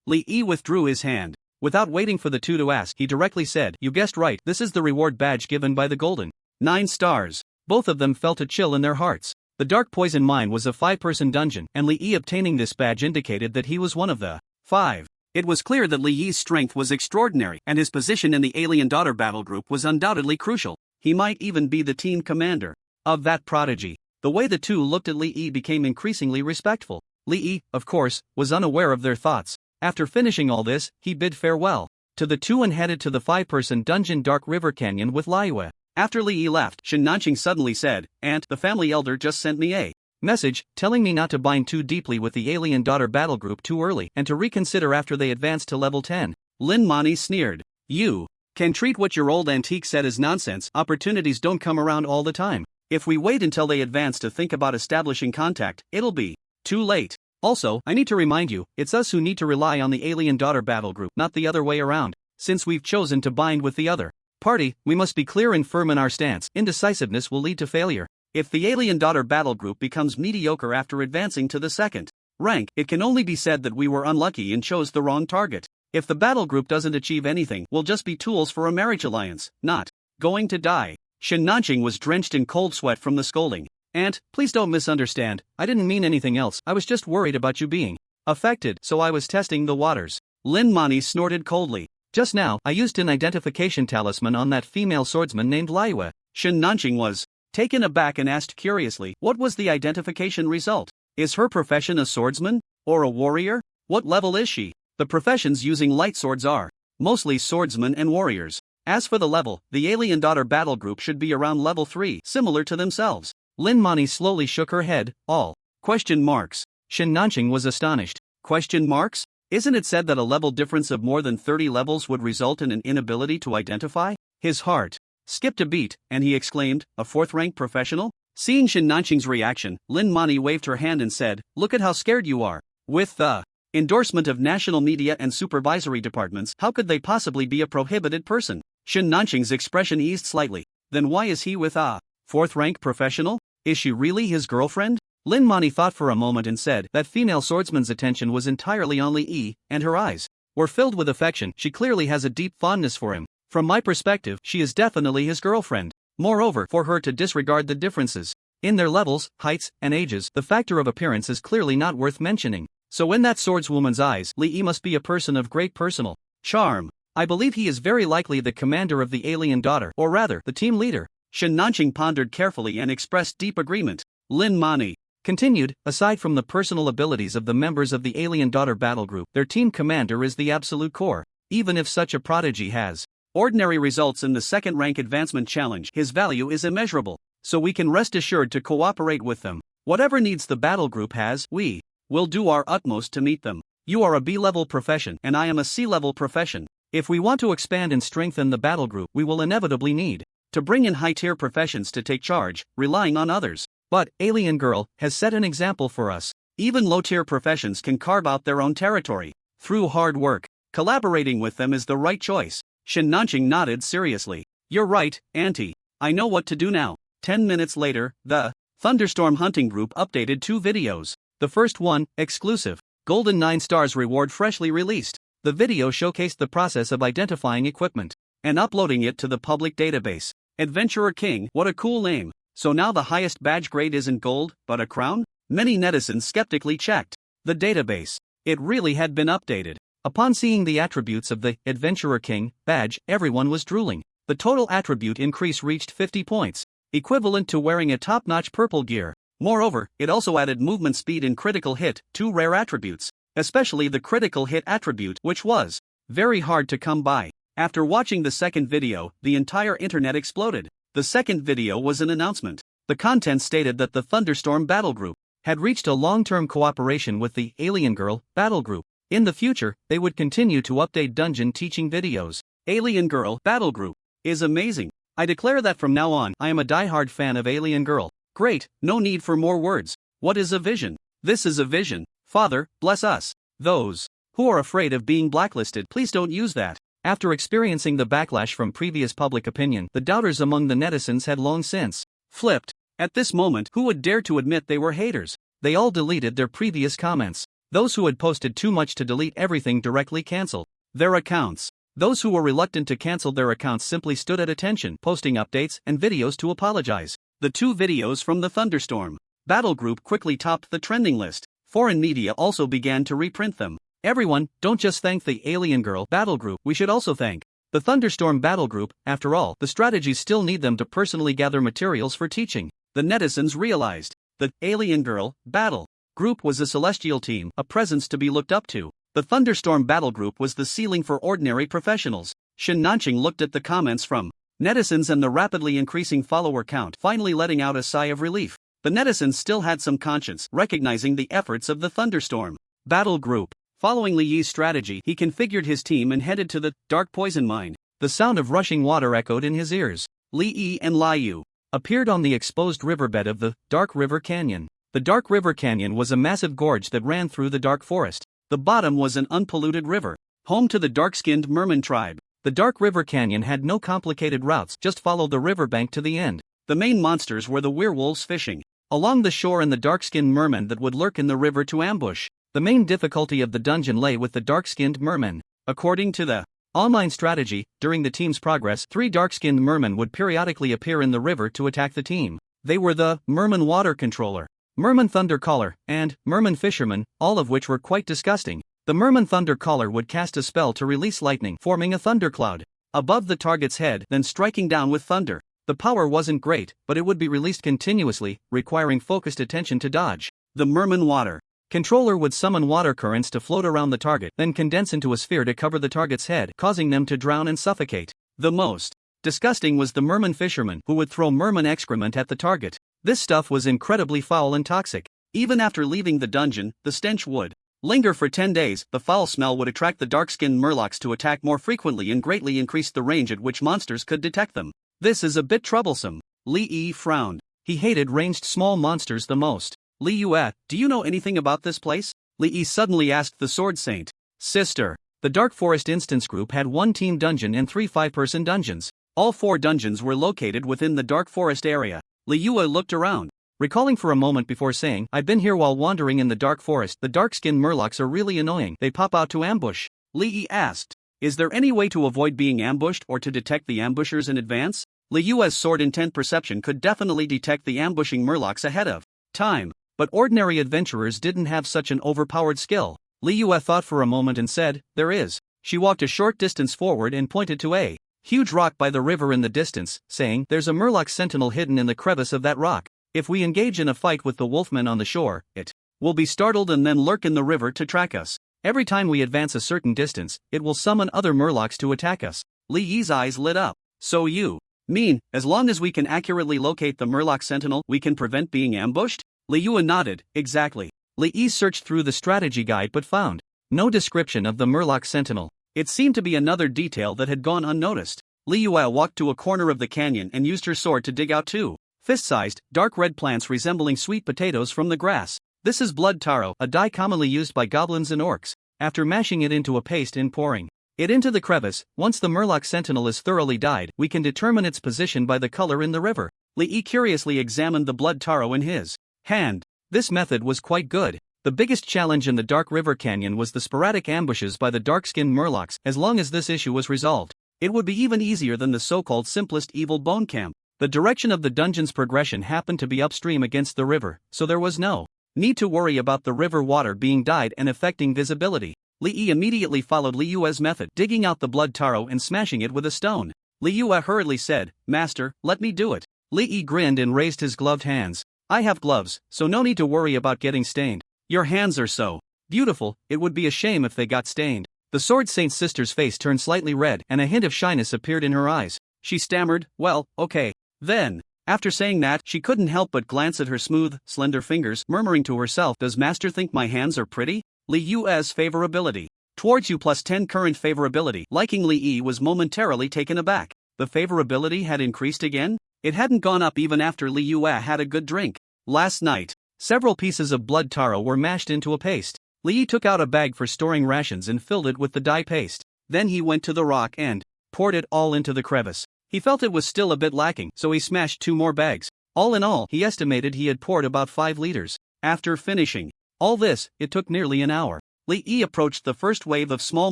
Li Yi withdrew his hand. Without waiting for the two to ask, he directly said, you guessed right, this is the reward badge given by the Golden 9 stars. Both of them felt a chill in their hearts. The Dark Poison Mine was a 5-person dungeon, and Li Yi obtaining this badge indicated that he was one of the 5. It was clear that Li Yi's strength was extraordinary, and his position in the Alien Daughter battle group was undoubtedly crucial. He might even be the team commander of that prodigy. The way the two looked at Li Yi became increasingly respectful. Li Yi, of course, was unaware of their thoughts. After finishing all this, he bid farewell to the two and headed to the 5-person dungeon Dark River Canyon with Liyue. After Li Yi left, Shen Nanqing suddenly said, Aunt, the family elder just sent me a message telling me not to bind too deeply with the Alien Daughter battle group too early and to reconsider after they advance to level 10. Lin Mani sneered. You can treat what your old antique said as nonsense. Opportunities don't come around all the time. If we wait until they advance to think about establishing contact, it'll be too late. Also, I need to remind you, it's us who need to rely on the Alien Daughter battle group, not the other way around. Since we've chosen to bind with the other party, we must be clear and firm in our stance. Indecisiveness will lead to failure. If the Alien Daughter battle group becomes mediocre after advancing to the 2nd rank, it can only be said that we were unlucky and chose the wrong target. If the battle group doesn't achieve anything, we'll just be tools for a marriage alliance, not going to die. Shin Nanqing was drenched in cold sweat from the scolding. Aunt, please don't misunderstand, I didn't mean anything else, I was just worried about you being affected, so I was testing the waters. Lin Mani snorted coldly. Just now, I used an identification talisman on that female swordsman named Liue. Shin Nanqing was taken aback and asked curiously, what was the identification result? Is her profession a swordsman? Or a warrior? What level is she? The professions using light swords are mostly swordsmen and warriors. As for the level, the alien daughter battle group should be around level 3, similar to themselves. Lin Mani slowly shook her head, all question marks. Shin Nanqing was astonished. Question marks? Isn't it said that a level difference of more than 30 levels would result in an inability to identify? His heart skipped a beat, and he exclaimed, a 4th-rank professional? Seeing Shin Nanqing's reaction, Lin Mani waved her hand and said, look at how scared you are. With the endorsement of national media and supervisory departments, how could they possibly be a prohibited person? Shin Nanqing's expression eased slightly. Then why is he with a 4th-rank professional? Is she really his girlfriend? Lin Mani thought for a moment and said that female swordsman's attention was entirely on Li Yi, and her eyes were filled with affection. She clearly has a deep fondness for him. From my perspective, she is definitely his girlfriend. Moreover, for her to disregard the differences in their levels, heights, and ages, the factor of appearance is clearly not worth mentioning. So in that swordswoman's eyes, Li Yi must be a person of great personal charm. I believe he is very likely the commander of the alien daughter, or rather, the team leader. Shin Nanqing pondered carefully and expressed deep agreement. Lin Mani continued, aside from the personal abilities of the members of the alien daughter battle group, their team commander is the absolute core. Even if such a prodigy has ordinary results in the 2nd-rank advancement challenge, his value is immeasurable. So we can rest assured to cooperate with them. Whatever needs the battle group has, we will do our utmost to meet them. You are a B-level profession, and I am a C-level profession. If we want to expand and strengthen the battle group, we will inevitably need to bring in high-tier professions to take charge, relying on others. But Alien Girl has set an example for us. Even low-tier professions can carve out their own territory through hard work. Collaborating with them is the right choice. Shin Nanqing nodded seriously. You're right, Auntie. I know what to do now. 10 minutes later, the Thunderstorm Hunting Group updated 2 videos. The first one, exclusive, Golden 9 Stars reward freshly released. The video showcased the process of identifying equipment and uploading it to the public database. Adventurer King, what a cool name. So now the highest badge grade isn't gold, but a crown? Many netizens skeptically checked the database. It really had been updated. Upon seeing the attributes of the Adventurer King badge, everyone was drooling. The total attribute increase reached 50 points, equivalent to wearing a top-notch purple gear. Moreover, it also added movement speed and critical hit, 2 rare attributes, especially the critical hit attribute, which was very hard to come by. After watching the second video, the entire internet exploded. The second video was an announcement. The content stated that the Thunderstorm Battle Group had reached a long-term cooperation with the Alien Girl Battle Group. In the future, they would continue to update dungeon teaching videos. Alien Girl Battle Group is amazing. I declare that from now on, I am a die-hard fan of Alien Girl. Great, no need for more words. What is a vision? This is a vision. Father, bless us. Those who are afraid of being blacklisted, please don't use that. After experiencing the backlash from previous public opinion, the doubters among the netizens had long since flipped. At this moment, who would dare to admit they were haters? They all deleted their previous comments. Those who had posted too much to delete everything directly canceled their accounts. Those who were reluctant to cancel their accounts simply stood at attention, posting updates and videos to apologize. The 2 videos from the Thunderstorm Battle Group quickly topped the trending list. Foreign media also began to reprint them. Everyone, don't just thank the Alien Girl Battle Group, we should also thank the Thunderstorm Battle Group. After all, the strategies still need them to personally gather materials for teaching. The netizens realized the Alien Girl Battle Group was a celestial team, a presence to be looked up to. The Thunderstorm Battle Group was the ceiling for ordinary professionals. Shin Nanqing looked at the comments from netizens and the rapidly increasing follower count, finally letting out a sigh of relief. The netizens still had some conscience, recognizing the efforts of the Thunderstorm Battle Group. Following Li Yi's strategy, he configured his team and headed to the Dark Poison Mine. The sound of rushing water echoed in his ears. Li Yi and Liu appeared on the exposed riverbed of the Dark River Canyon. The Dark River Canyon was a massive gorge that ran through the dark forest. The bottom was an unpolluted river, home to the dark-skinned merman tribe. The Dark River Canyon had no complicated routes, just follow the riverbank to the end. The main monsters were the werewolves fishing along the shore and the dark-skinned mermen that would lurk in the river to ambush. The main difficulty of the dungeon lay with the dark-skinned mermen. According to the online strategy, during the team's progress, 3 dark-skinned mermen would periodically appear in the river to attack the team. They were the Merman Water Controller, Merman Thunder Caller, and Merman Fisherman, all of which were quite disgusting. The Merman Thunder Caller would cast a spell to release lightning, forming a thundercloud above the target's head, then striking down with thunder. The power wasn't great, but it would be released continuously, requiring focused attention to dodge. The Merman Water Controller would summon water currents to float around the target, then condense into a sphere to cover the target's head, causing them to drown and suffocate. The most disgusting was the Merman Fisherman, who would throw merman excrement at the target. This stuff was incredibly foul and toxic. Even after leaving the dungeon, the stench would linger for 10 days. The foul smell would attract the dark-skinned murlocs to attack more frequently and greatly increase the range at which monsters could detect them. This is a bit troublesome. Li Yi frowned. He hated ranged small monsters the most. Li Yue, do you know anything about this place? Li Yi suddenly asked the Sword Saint. Sister. The Dark Forest Instance Group had 1 team dungeon and 3 5-person dungeons. All 4 dungeons were located within the Dark Forest area. Li Yue looked around, recalling for a moment before saying, I've been here while wandering in the Dark Forest. The dark-skinned murlocs are really annoying. They pop out to ambush. Li Yi asked, is there any way to avoid being ambushed or to detect the ambushers in advance? Li Yue's sword intent perception could definitely detect the ambushing murlocs ahead of time, but ordinary adventurers didn't have such an overpowered skill. Li Yue thought for a moment and said, there is. She walked a short distance forward and pointed to a huge rock by the river in the distance, saying, there's a murloc sentinel hidden in the crevice of that rock. If we engage in a fight with the wolfmen on the shore, it will be startled and then lurk in the river to track us. Every time we advance a certain distance, it will summon other murlocs to attack us. Li Yi's eyes lit up. So you mean, as long as we can accurately locate the murloc sentinel, we can prevent being ambushed? Li Yue nodded, exactly. Li Yi searched through the strategy guide but found no description of the murloc sentinel. It seemed to be another detail that had gone unnoticed. Li Yue walked to a corner of the canyon and used her sword to dig out 2 fist-sized, dark red plants resembling sweet potatoes from the grass. This is blood taro, a dye commonly used by goblins and orcs. After mashing it into a paste and pouring it into the crevice, once the murloc sentinel is thoroughly dyed, we can determine its position by the color in the river. Li Yi curiously examined the blood taro in his hand. This method was quite good. The biggest challenge in the Dark River Canyon was the sporadic ambushes by the dark-skinned murlocs. As long as this issue was resolved, it would be even easier than the so-called simplest evil bone camp. The direction of the dungeon's progression happened to be upstream against the river, so there was no need to worry about the river water being dyed and affecting visibility. Li Yi immediately followed Li Yue's method, digging out the blood taro and smashing it with a stone. Li Yue hurriedly said, Master, let me do it. Li Yi grinned and raised his gloved hands. I have gloves, so no need to worry about getting stained. Your hands are so beautiful, it would be a shame if they got stained. The Sword Saint's sister's face turned slightly red and a hint of shyness appeared in her eyes. She stammered, well, okay. Then, after saying that, she couldn't help but glance at her smooth, slender fingers, murmuring to herself, does Master think my hands are pretty? Li Yue's favorability towards you plus 10 current favorability. Liking Li Yi was momentarily taken aback. The favorability had increased again? It hadn't gone up even after Li Yue had a good drink. Last night, several pieces of blood taro were mashed into a paste. Li Yi took out a bag for storing rations and filled it with the dye paste. Then he went to the rock and poured it all into the crevice. He felt it was still a bit lacking, so he smashed 2 more bags. All in all, he estimated he had poured about 5 liters. After finishing all this, it took nearly an hour. Li Yi approached the first wave of small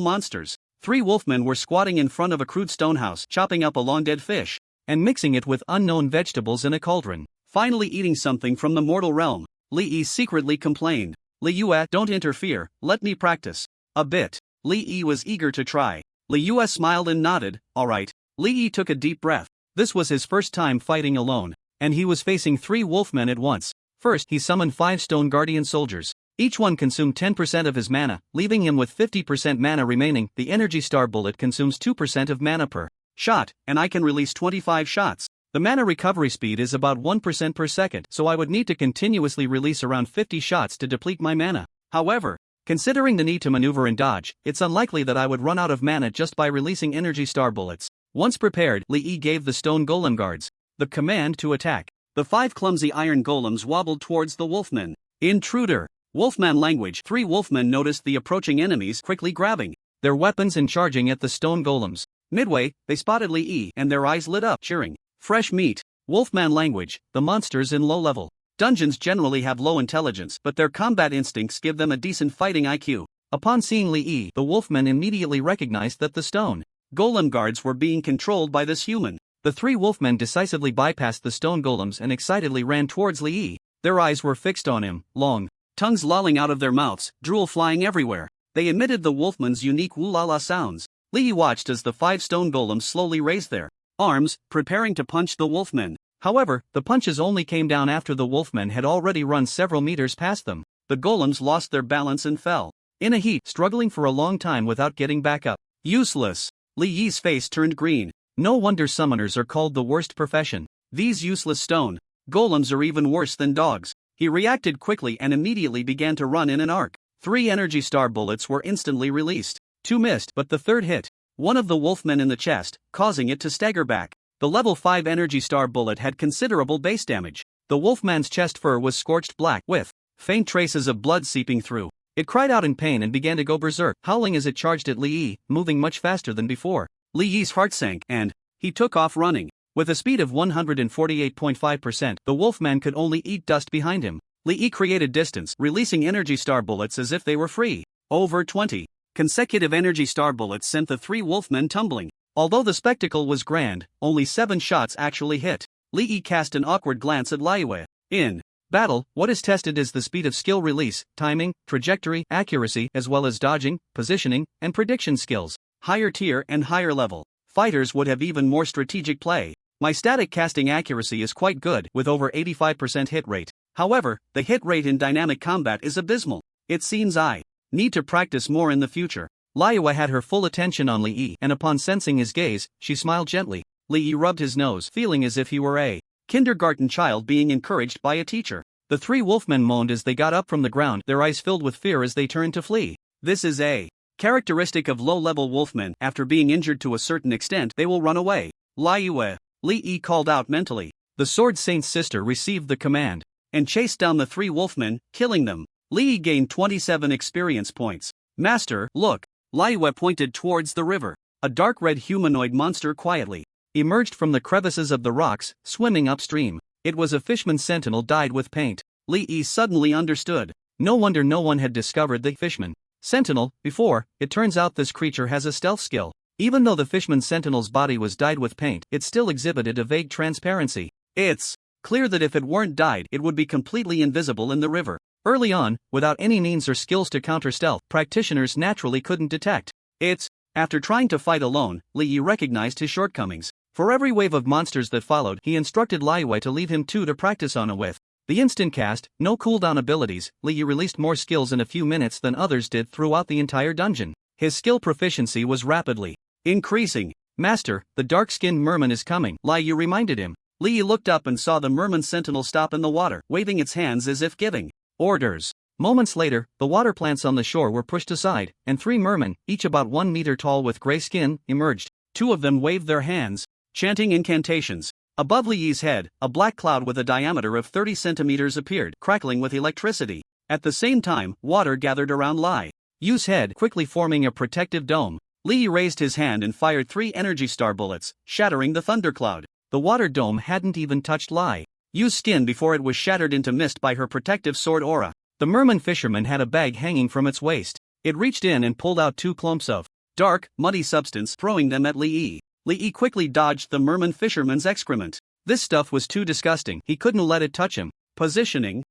monsters. 3 wolfmen were squatting in front of a crude stone house, chopping up a long-dead fish and mixing it with unknown vegetables in a cauldron. Finally eating something from the mortal realm, Li Yi secretly complained. Li Yue, don't interfere, let me practice a bit. Li Yi was eager to try. Li Yue smiled and nodded, alright. Li Yi took a deep breath. This was his first time fighting alone, and he was facing 3 wolfmen at once. First, he summoned 5 stone guardian soldiers. Each one consumed 10% of his mana, leaving him with 50% mana remaining. The energy star bullet consumes 2% of mana per shot, and I can release 25 shots. The mana recovery speed is about 1% per second, so I would need to continuously release around 50 shots to deplete my mana. However, considering the need to maneuver and dodge, it's unlikely that I would run out of mana just by releasing energy star bullets. Once prepared, Li Yi gave the stone golem guards the command to attack. The 5 clumsy iron golems wobbled towards the wolfmen. Intruder. Wolfman language. 3 wolfmen noticed the approaching enemies, quickly grabbing their weapons and charging at the stone golems. Midway, they spotted Li Yi, and their eyes lit up, cheering. Fresh meat. Wolfman language. The monsters in low-level dungeons generally have low intelligence, but their combat instincts give them a decent fighting IQ. Upon seeing Li Yi, the wolfmen immediately recognized that the stone golem guards were being controlled by this human. The three wolfmen decisively bypassed the stone golems and excitedly ran towards Li Yi. Their eyes were fixed on him, long tongues lolling out of their mouths, drool flying everywhere. They emitted the wolfman's unique woo-la-la sounds. Li Yi watched as the 5 stone golems slowly raised their arms, preparing to punch the wolfmen. However, the punches only came down after the wolfmen had already run several meters past them. The golems lost their balance and fell in a heap, struggling for a long time without getting back up. Useless. Li Yi's face turned green. No wonder summoners are called the worst profession. These useless stone golems are even worse than dogs. He reacted quickly and immediately began to run in an arc. 3 energy star bullets were instantly released. 2 missed, but the third hit one of the wolfmen in the chest, causing it to stagger back. The level 5 energy star bullet had considerable base damage. The wolfman's chest fur was scorched black, with faint traces of blood seeping through. It cried out in pain and began to go berserk, howling as it charged at Li Yi, moving much faster than before. Li Yi's heart sank, and he took off running. With a speed of 148.5%, the wolfman could only eat dust behind him. Li Yi created distance, releasing energy star bullets as if they were free. Over 20 consecutive energy star bullets sent the 3 wolfmen tumbling. Although the spectacle was grand, only 7 shots actually hit. Li Yi cast an awkward glance at Liyue. In battle, what is tested is the speed of skill release, timing, trajectory, accuracy, as well as dodging, positioning, and prediction skills. Higher tier and higher level fighters would have even more strategic play. My static casting accuracy is quite good, with over 85% hit rate. However, the hit rate in dynamic combat is abysmal. It seems I need to practice more in the future. Liyue had her full attention on Li Yi, and upon sensing his gaze, she smiled gently. Li Yi rubbed his nose, feeling as if he were a kindergarten child being encouraged by a teacher. The 3 wolfmen moaned as they got up from the ground, their eyes filled with fear as they turned to flee. This is a characteristic of low-level wolfmen. After being injured to a certain extent, they will run away. Liyue, Li Yi called out mentally. The Sword Saint's sister received the command and chased down the 3 wolfmen, killing them. Li Yi gained 27 experience points. Master, look. Liyue pointed towards the river. A dark red humanoid monster quietly emerged from the crevices of the rocks, swimming upstream. It was a fishman sentinel dyed with paint. Li Yi suddenly understood. No wonder no one had discovered the fishman sentinel before. It turns out this creature has a stealth skill. Even though the fishman sentinel's body was dyed with paint, it still exhibited a vague transparency. It's clear that if it weren't dyed, it would be completely invisible in the river. Early on, without any means or skills to counter stealth, practitioners naturally couldn't detect it. After trying to fight alone, Li Yi recognized his shortcomings. For every wave of monsters that followed, he instructed Liyue to leave him 2 to practice on with. The instant cast, no cooldown abilities, Li Yi released more skills in a few minutes than others did throughout the entire dungeon. His skill proficiency was rapidly increasing. Master, the dark-skinned merman is coming, Li Yi reminded him. Li Yi looked up and saw the merman sentinel stop in the water, waving its hands as if giving orders. Moments later, the water plants on the shore were pushed aside, and 3 mermen, each about 1 meter tall with gray skin, emerged. 2 of them waved their hands, chanting incantations. Above Li Yi's head, a black cloud with a diameter of 30 centimeters appeared, crackling with electricity. At the same time, water gathered around Li Yi's head, quickly forming a protective dome. Li Yi raised his hand and fired 3 energy star bullets, shattering the thundercloud. The water dome hadn't even touched Li Yi's skin before it was shattered into mist by her protective sword aura. The merman fisherman had a bag hanging from its waist. It reached in and pulled out 2 clumps of dark, muddy substance, throwing them at Li Yi. Li Yi quickly dodged the merman fisherman's excrement. This stuff was too disgusting, he couldn't let it touch him. Positioning.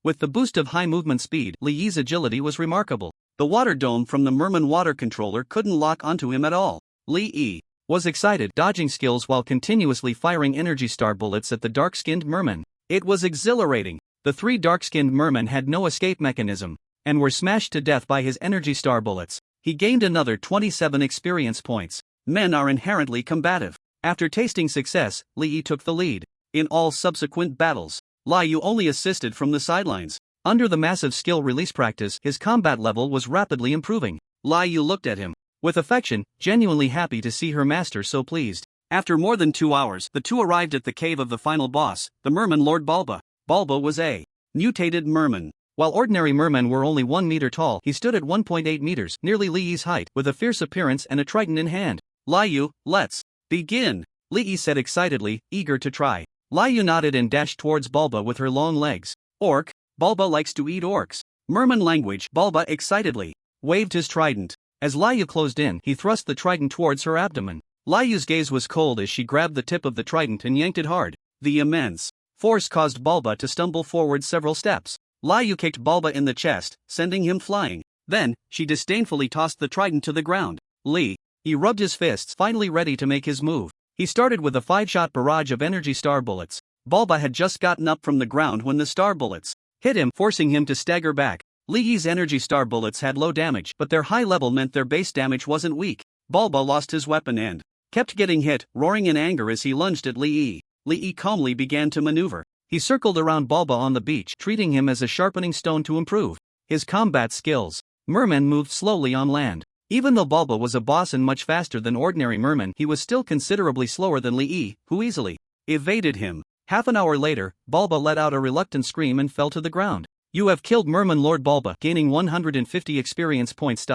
With the boost of high movement speed, Li Yi's agility was remarkable. The water dome from the merman water controller couldn't lock onto him at all. Li Yi was excited, dodging skills while continuously firing energy star bullets at the dark-skinned merman. It was exhilarating. The 3 dark-skinned mermen had no escape mechanism, and were smashed to death by his energy star bullets. He gained another 27 experience points. Men are inherently combative. After tasting success, Li Yi took the lead. In all subsequent battles, Li Yu only assisted from the sidelines. Under the massive skill release practice, his combat level was rapidly improving. Li Yu looked at him with affection, genuinely happy to see her master so pleased. After more than 2 hours, the 2 arrived at the cave of the final boss, the merman Lord Balba. Balba was a mutated merman. While ordinary mermen were only 1 meter tall, he stood at 1.8 meters, nearly Li Yi's height, with a fierce appearance and a trident in hand. Li Yu, let's begin, Li Yi said excitedly, eager to try. Li Yu nodded and dashed towards Balba with her long legs. Orc, Balba likes to eat orcs. Merman language. Bulba excitedly waved his trident. As Liu closed in, he thrust the trident towards her abdomen. Liu's gaze was cold as she grabbed the tip of the trident and yanked it hard. The immense force caused Bulba to stumble forward several steps. Liu kicked Bulba in the chest, sending him flying. Then, she disdainfully tossed the trident to the ground. He rubbed his fists, finally ready to make his move. He started with a 5-shot barrage of energy star bullets. Bulba had just gotten up from the ground when the star bullets hit him, forcing him to stagger back. Li's energy star bullets had low damage, but their high level meant their base damage wasn't weak. Bulba lost his weapon and kept getting hit, roaring in anger as he lunged at Li. Li calmly began to maneuver. He circled around Bulba on the beach, treating him as a sharpening stone to improve his combat skills. Merman moved slowly on land. Even though Bulba was a boss and much faster than ordinary mermen, he was still considerably slower than Li, who easily evaded him. Half an hour later, Bulba let out a reluctant scream and fell to the ground. You have killed Merman Lord Bulba, gaining 150 experience points.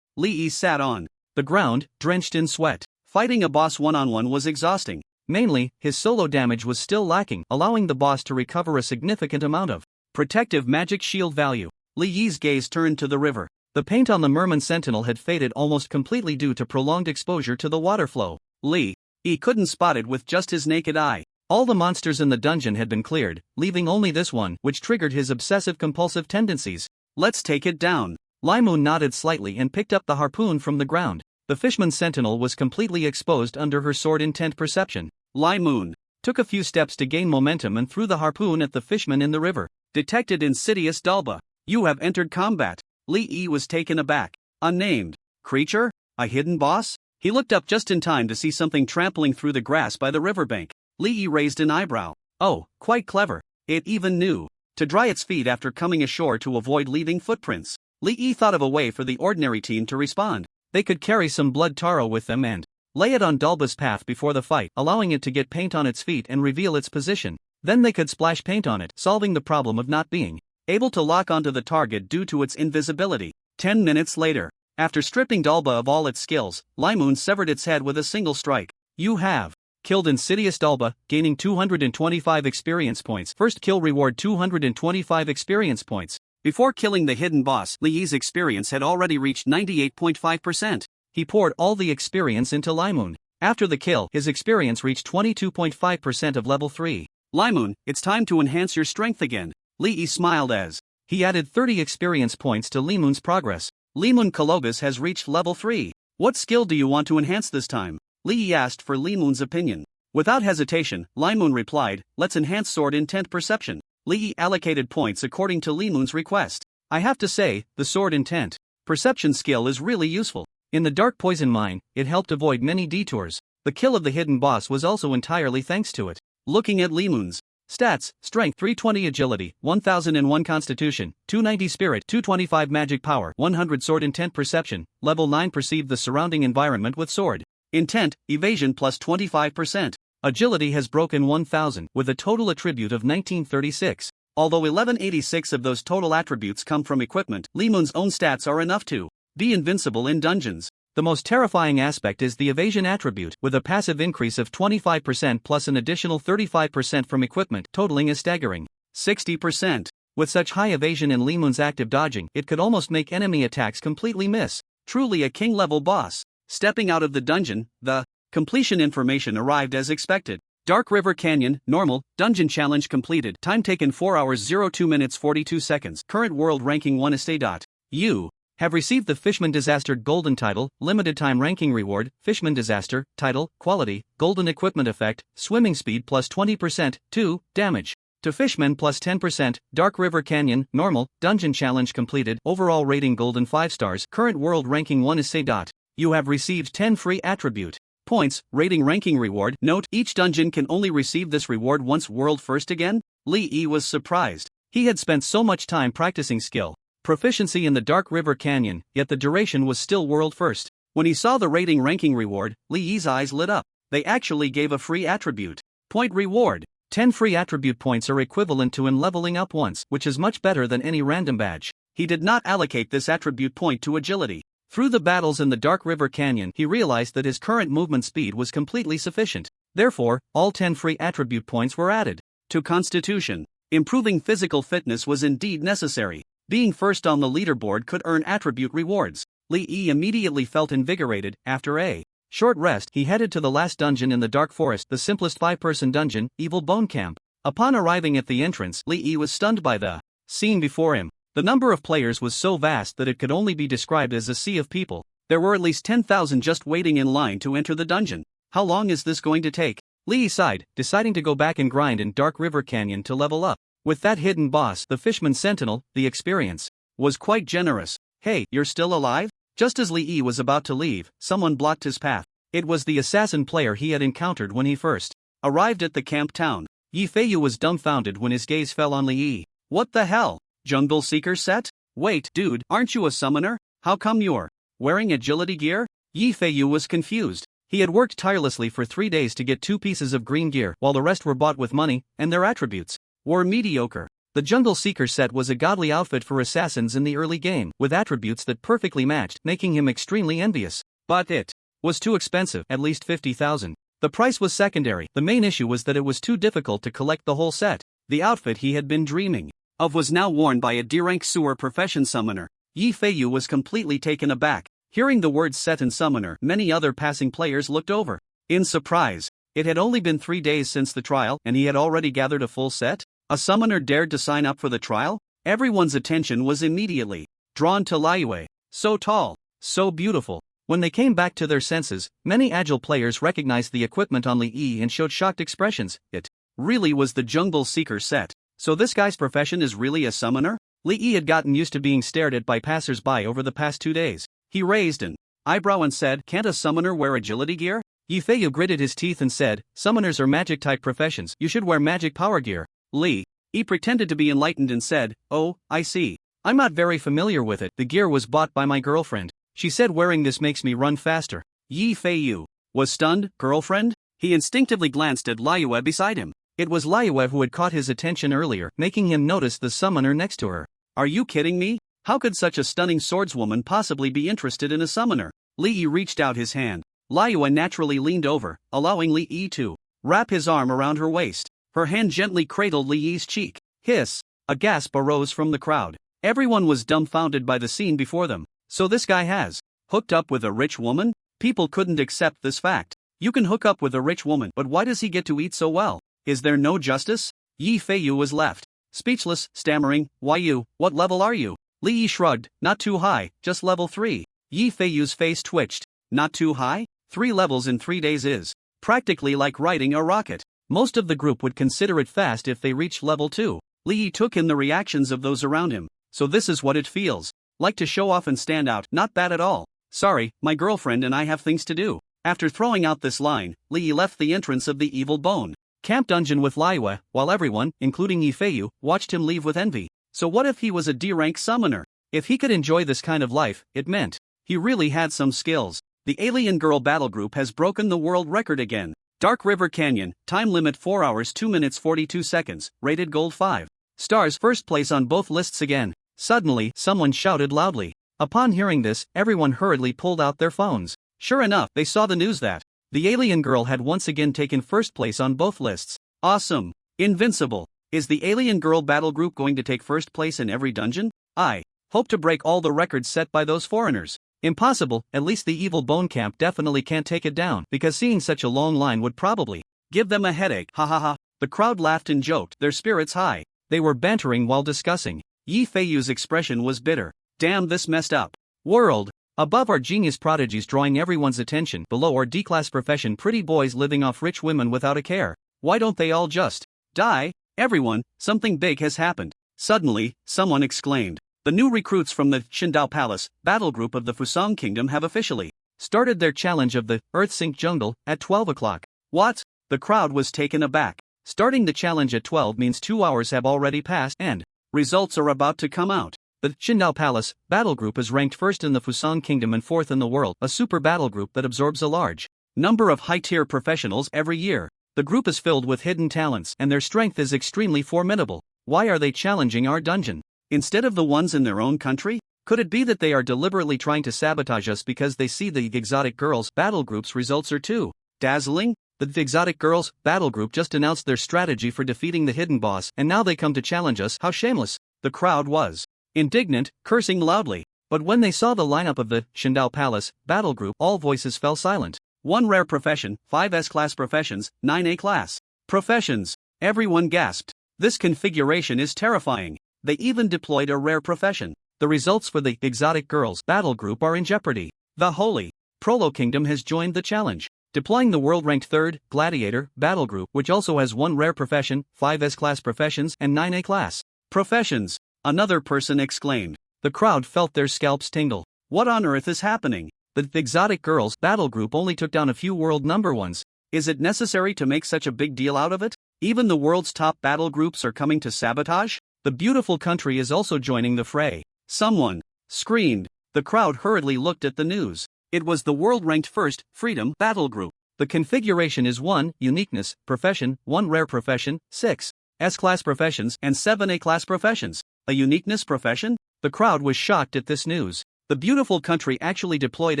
Li sat on the ground, drenched in sweat. Fighting a boss one-on-one was exhausting. Mainly, his solo damage was still lacking, allowing the boss to recover a significant amount of protective magic shield value. Li's gaze turned to the river. The paint on the Merman Sentinel had faded almost completely due to prolonged exposure to the water flow. Li couldn't spot it with just his naked eye. All the monsters in the dungeon had been cleared, leaving only this one, which triggered his obsessive-compulsive tendencies. Let's take it down. Li Moon nodded slightly and picked up the harpoon from the ground. The Fishman Sentinel was completely exposed under her sword intent perception. Li Moon took a few steps to gain momentum and threw the harpoon at the fishman in the river. Detected insidious Bulba. You have entered combat. Li was taken aback. Unnamed creature? A hidden boss? He looked up just in time to see something trampling through the grass by the riverbank. Li raised an eyebrow. Oh, quite clever. It even knew to dry its feet after coming ashore to avoid leaving footprints. Li thought of a way for the ordinary team to respond. They could carry some blood taro with them and lay it on Bulba's path before the fight, allowing it to get paint on its feet and reveal its position. Then they could splash paint on it, solving the problem of not being able to lock onto the target due to its invisibility. 10 minutes later, after stripping Bulba of all its skills, Li Moon severed its head with a single strike. You have killed insidious Bulba, gaining 225 experience points. First kill reward 225 experience points. Before killing the hidden boss, Li's experience had already reached 98.5%. He poured all the experience into Li Moon. After the kill, his experience reached 22.5% of level 3. Li Moon, it's time to enhance your strength again. Li smiled as he added 30 experience points to Li Moon's progress. Li Moon Kalogas has reached level 3. What skill do you want to enhance this time? Li asked for Li Moon's opinion. Without hesitation, Li Moon replied, let's enhance sword intent perception. Li allocated points according to Li Moon's request. I have to say, the sword intent perception skill is really useful. In the Dark Poison Mine, it helped avoid many detours. The kill of the hidden boss was also entirely thanks to it. Looking at Li Moon's stats: Strength 320, Agility 1001, Constitution 290, Spirit 225, Magic Power 100, Sword Intent Perception Level 9, Perceive the surrounding environment with sword intent, Evasion plus 25%. Agility has broken 1000 with a total attribute of 1936. Although 1186 of those total attributes come from equipment, Li Moon's own stats are enough to be invincible in dungeons. The most terrifying aspect is the evasion attribute, with a passive increase of 25% plus an additional 35% from equipment, totaling a staggering 60%. With such high evasion in Li Moon's active dodging, it could almost make enemy attacks completely miss. Truly a king-level boss. Stepping out of the dungeon, the completion information arrived as expected. Dark River Canyon, normal, dungeon challenge completed. Time taken 4 hours 02 minutes 42 seconds. Current world ranking 1 estate. You have received the Fishman Disaster Golden Title, Limited Time Ranking Reward, Fishman Disaster, Title, Quality, Golden Equipment Effect, Swimming Speed plus 20%, 2, Damage to Fishman plus 10%, Dark River Canyon, Normal, Dungeon Challenge completed, Overall rating Golden 5 stars, Current world ranking 1 estate. You have received 10 free attribute points, rating ranking reward. Note, each dungeon can only receive this reward once world first again. Li was surprised. He had spent so much time practicing skill proficiency in the Dark River Canyon, yet the duration was still world first. When he saw the rating ranking reward, Li's eyes lit up. They actually gave a free attribute point reward. 10 free attribute points are equivalent to him leveling up once, which is much better than any random badge. He did not allocate this attribute point to agility. Through the battles in the Dark River Canyon, he realized that his current movement speed was completely sufficient. Therefore, all 10 free attribute points were added to Constitution. Improving physical fitness was indeed necessary. Being first on the leaderboard could earn attribute rewards. Lee immediately felt invigorated. After a short rest, he headed to the last dungeon in the Dark Forest, the simplest 5-person dungeon, Evil Bone Camp. Upon arriving at the entrance, Lee was stunned by the scene before him. The number of players was so vast that it could only be described as a sea of people. There were at least 10,000 just waiting in line to enter the dungeon. How long is this going to take? Lee sighed, deciding to go back and grind in Dark River Canyon to level up. With that hidden boss, the Fishman Sentinel, the experience was quite generous. Hey, you're still alive? Just as Lee was about to leave, someone blocked his path. It was the assassin player he had encountered when he first arrived at the camp town. Yi Feiyu was dumbfounded when his gaze fell on Lee. What the hell? Jungle Seeker set? Wait, dude, aren't you a summoner? How come you're wearing agility gear? Yi Feiyu was confused. He had worked tirelessly for 3 days to get 2 pieces of green gear, while the rest were bought with money, and their attributes were mediocre. The Jungle Seeker set was a godly outfit for assassins in the early game, with attributes that perfectly matched, making him extremely envious. But it was too expensive, at least 50,000. The price was secondary. The main issue was that it was too difficult to collect the whole set. The outfit he had been dreaming of was now worn by a D-rank sewer profession summoner. Yi Feiyu was completely taken aback. Hearing the words set and summoner, many other passing players looked over in surprise. It had only been 3 days since the trial, and he had already gathered a full set? A summoner dared to sign up for the trial? Everyone's attention was immediately drawn to Liyue. So tall, so beautiful. When they came back to their senses, many agile players recognized the equipment on Lee and showed shocked expressions. It really was the Jungle Seeker set. So this guy's profession is really a summoner? Lee had gotten used to being stared at by passers-by over the past 2 days. He raised an eyebrow and said, "Can't a summoner wear agility gear?" Yi Feiyu gritted his teeth and said, "Summoners are magic-type professions. You should wear magic power gear." Lee pretended to be enlightened and said, "Oh, I see. I'm not very familiar with it. The gear was bought by my girlfriend. She said wearing this makes me run faster." Yi Feiyu was stunned. Girlfriend? He instinctively glanced at Liyue beside him. It was Liyue who had caught his attention earlier, making him notice the summoner next to her. Are you kidding me? How could such a stunning swordswoman possibly be interested in a summoner? Lee reached out his hand. Liyue naturally leaned over, allowing Lee to wrap his arm around her waist. Her hand gently cradled Lee's cheek. Hiss! A gasp arose from the crowd. Everyone was dumbfounded by the scene before them. So this guy has hooked up with a rich woman? People couldn't accept this fact. You can hook up with a rich woman, but why does he get to eat so well? Is there no justice? Yi Feiyu was left speechless, stammering, "Why you? What level are you?" Lee shrugged, "Not too high, just level 3. Yi Feiyu's face twitched. Not too high? 3 levels in 3 days is practically like riding a rocket. Most of the group would consider it fast if they reached level 2. Lee took in the reactions of those around him. So this is what it feels like to show off and stand out. Not bad at all. Sorry, my girlfriend and I have things to do. After throwing out this line, Lee left the entrance of the Evil Bone Camp dungeon with Liyue, while everyone, including Yi Feiyu, watched him leave with envy. So what if he was a D-rank summoner? If he could enjoy this kind of life, it meant he really had some skills. The Alien Girl Battle Group has broken the world record again. Dark River Canyon, time limit 4 hours 2 minutes 42 seconds, rated gold 5 stars, first place on both lists again. Suddenly, someone shouted loudly. Upon hearing this, everyone hurriedly pulled out their phones. Sure enough, they saw the news that the alien girl had once again taken first place on both lists. Awesome. Invincible. Is the Alien Girl Battle Group going to take first place in every dungeon? I hope to break all the records set by those foreigners. Impossible, at least the Evil Bone Camp definitely can't take it down, because seeing such a long line would probably give them a headache. Ha ha ha. The crowd laughed and joked, their spirits high. They were bantering while discussing. Yi Feiyu's expression was bitter. Damn this messed up world. Above are genius prodigies drawing everyone's attention. Below are D-class profession pretty boys living off rich women without a care. Why don't they all just die? Everyone, something big has happened. Suddenly, someone exclaimed. The new recruits from the Qingdao Palace battle group of the Fusang Kingdom have officially started their challenge of the Earth-Sink Jungle at 12 o'clock. What? The crowd was taken aback. Starting the challenge at 12 means 2 hours have already passed and results are about to come out. The Qingdao Palace battle group is ranked first in the Fusang Kingdom and fourth in the world, a super battle group that absorbs a large number of high-tier professionals every year. The group is filled with hidden talents and their strength is extremely formidable. Why are they challenging our dungeon instead of the ones in their own country? Could it be that they are deliberately trying to sabotage us because they see the Exotic Girls battle group's results are too dazzling? The Exotic Girls battle group just announced their strategy for defeating the hidden boss and now they come to challenge us. How shameless. The crowd was indignant, cursing loudly. But when they saw the lineup of the Shandao Palace battle group, all voices fell silent. 1 rare profession, 5 S-class professions, 9 A-class professions. Everyone gasped. This configuration is terrifying. They even deployed a rare profession. The results for the Exotic Girls battle group are in jeopardy. The Holy Prolo Kingdom has joined the challenge, deploying the world-ranked 3rd Gladiator battle group, which also has 1 rare profession, 5 S-class professions, and 9 A-class professions. Another person exclaimed. The crowd felt their scalps tingle. What on earth is happening? The Exotic Girls battle group only took down a few world number ones. Is it necessary to make such a big deal out of it? Even the world's top battle groups are coming to sabotage? The beautiful country is also joining the fray. Someone screamed. The crowd hurriedly looked at the news. It was the world-ranked 1st Freedom battle group. The configuration is 1 uniqueness profession, 1 rare profession, 6 S-class professions, and 7 A-class professions. A uniqueness profession? The crowd was shocked at this news. The beautiful country actually deployed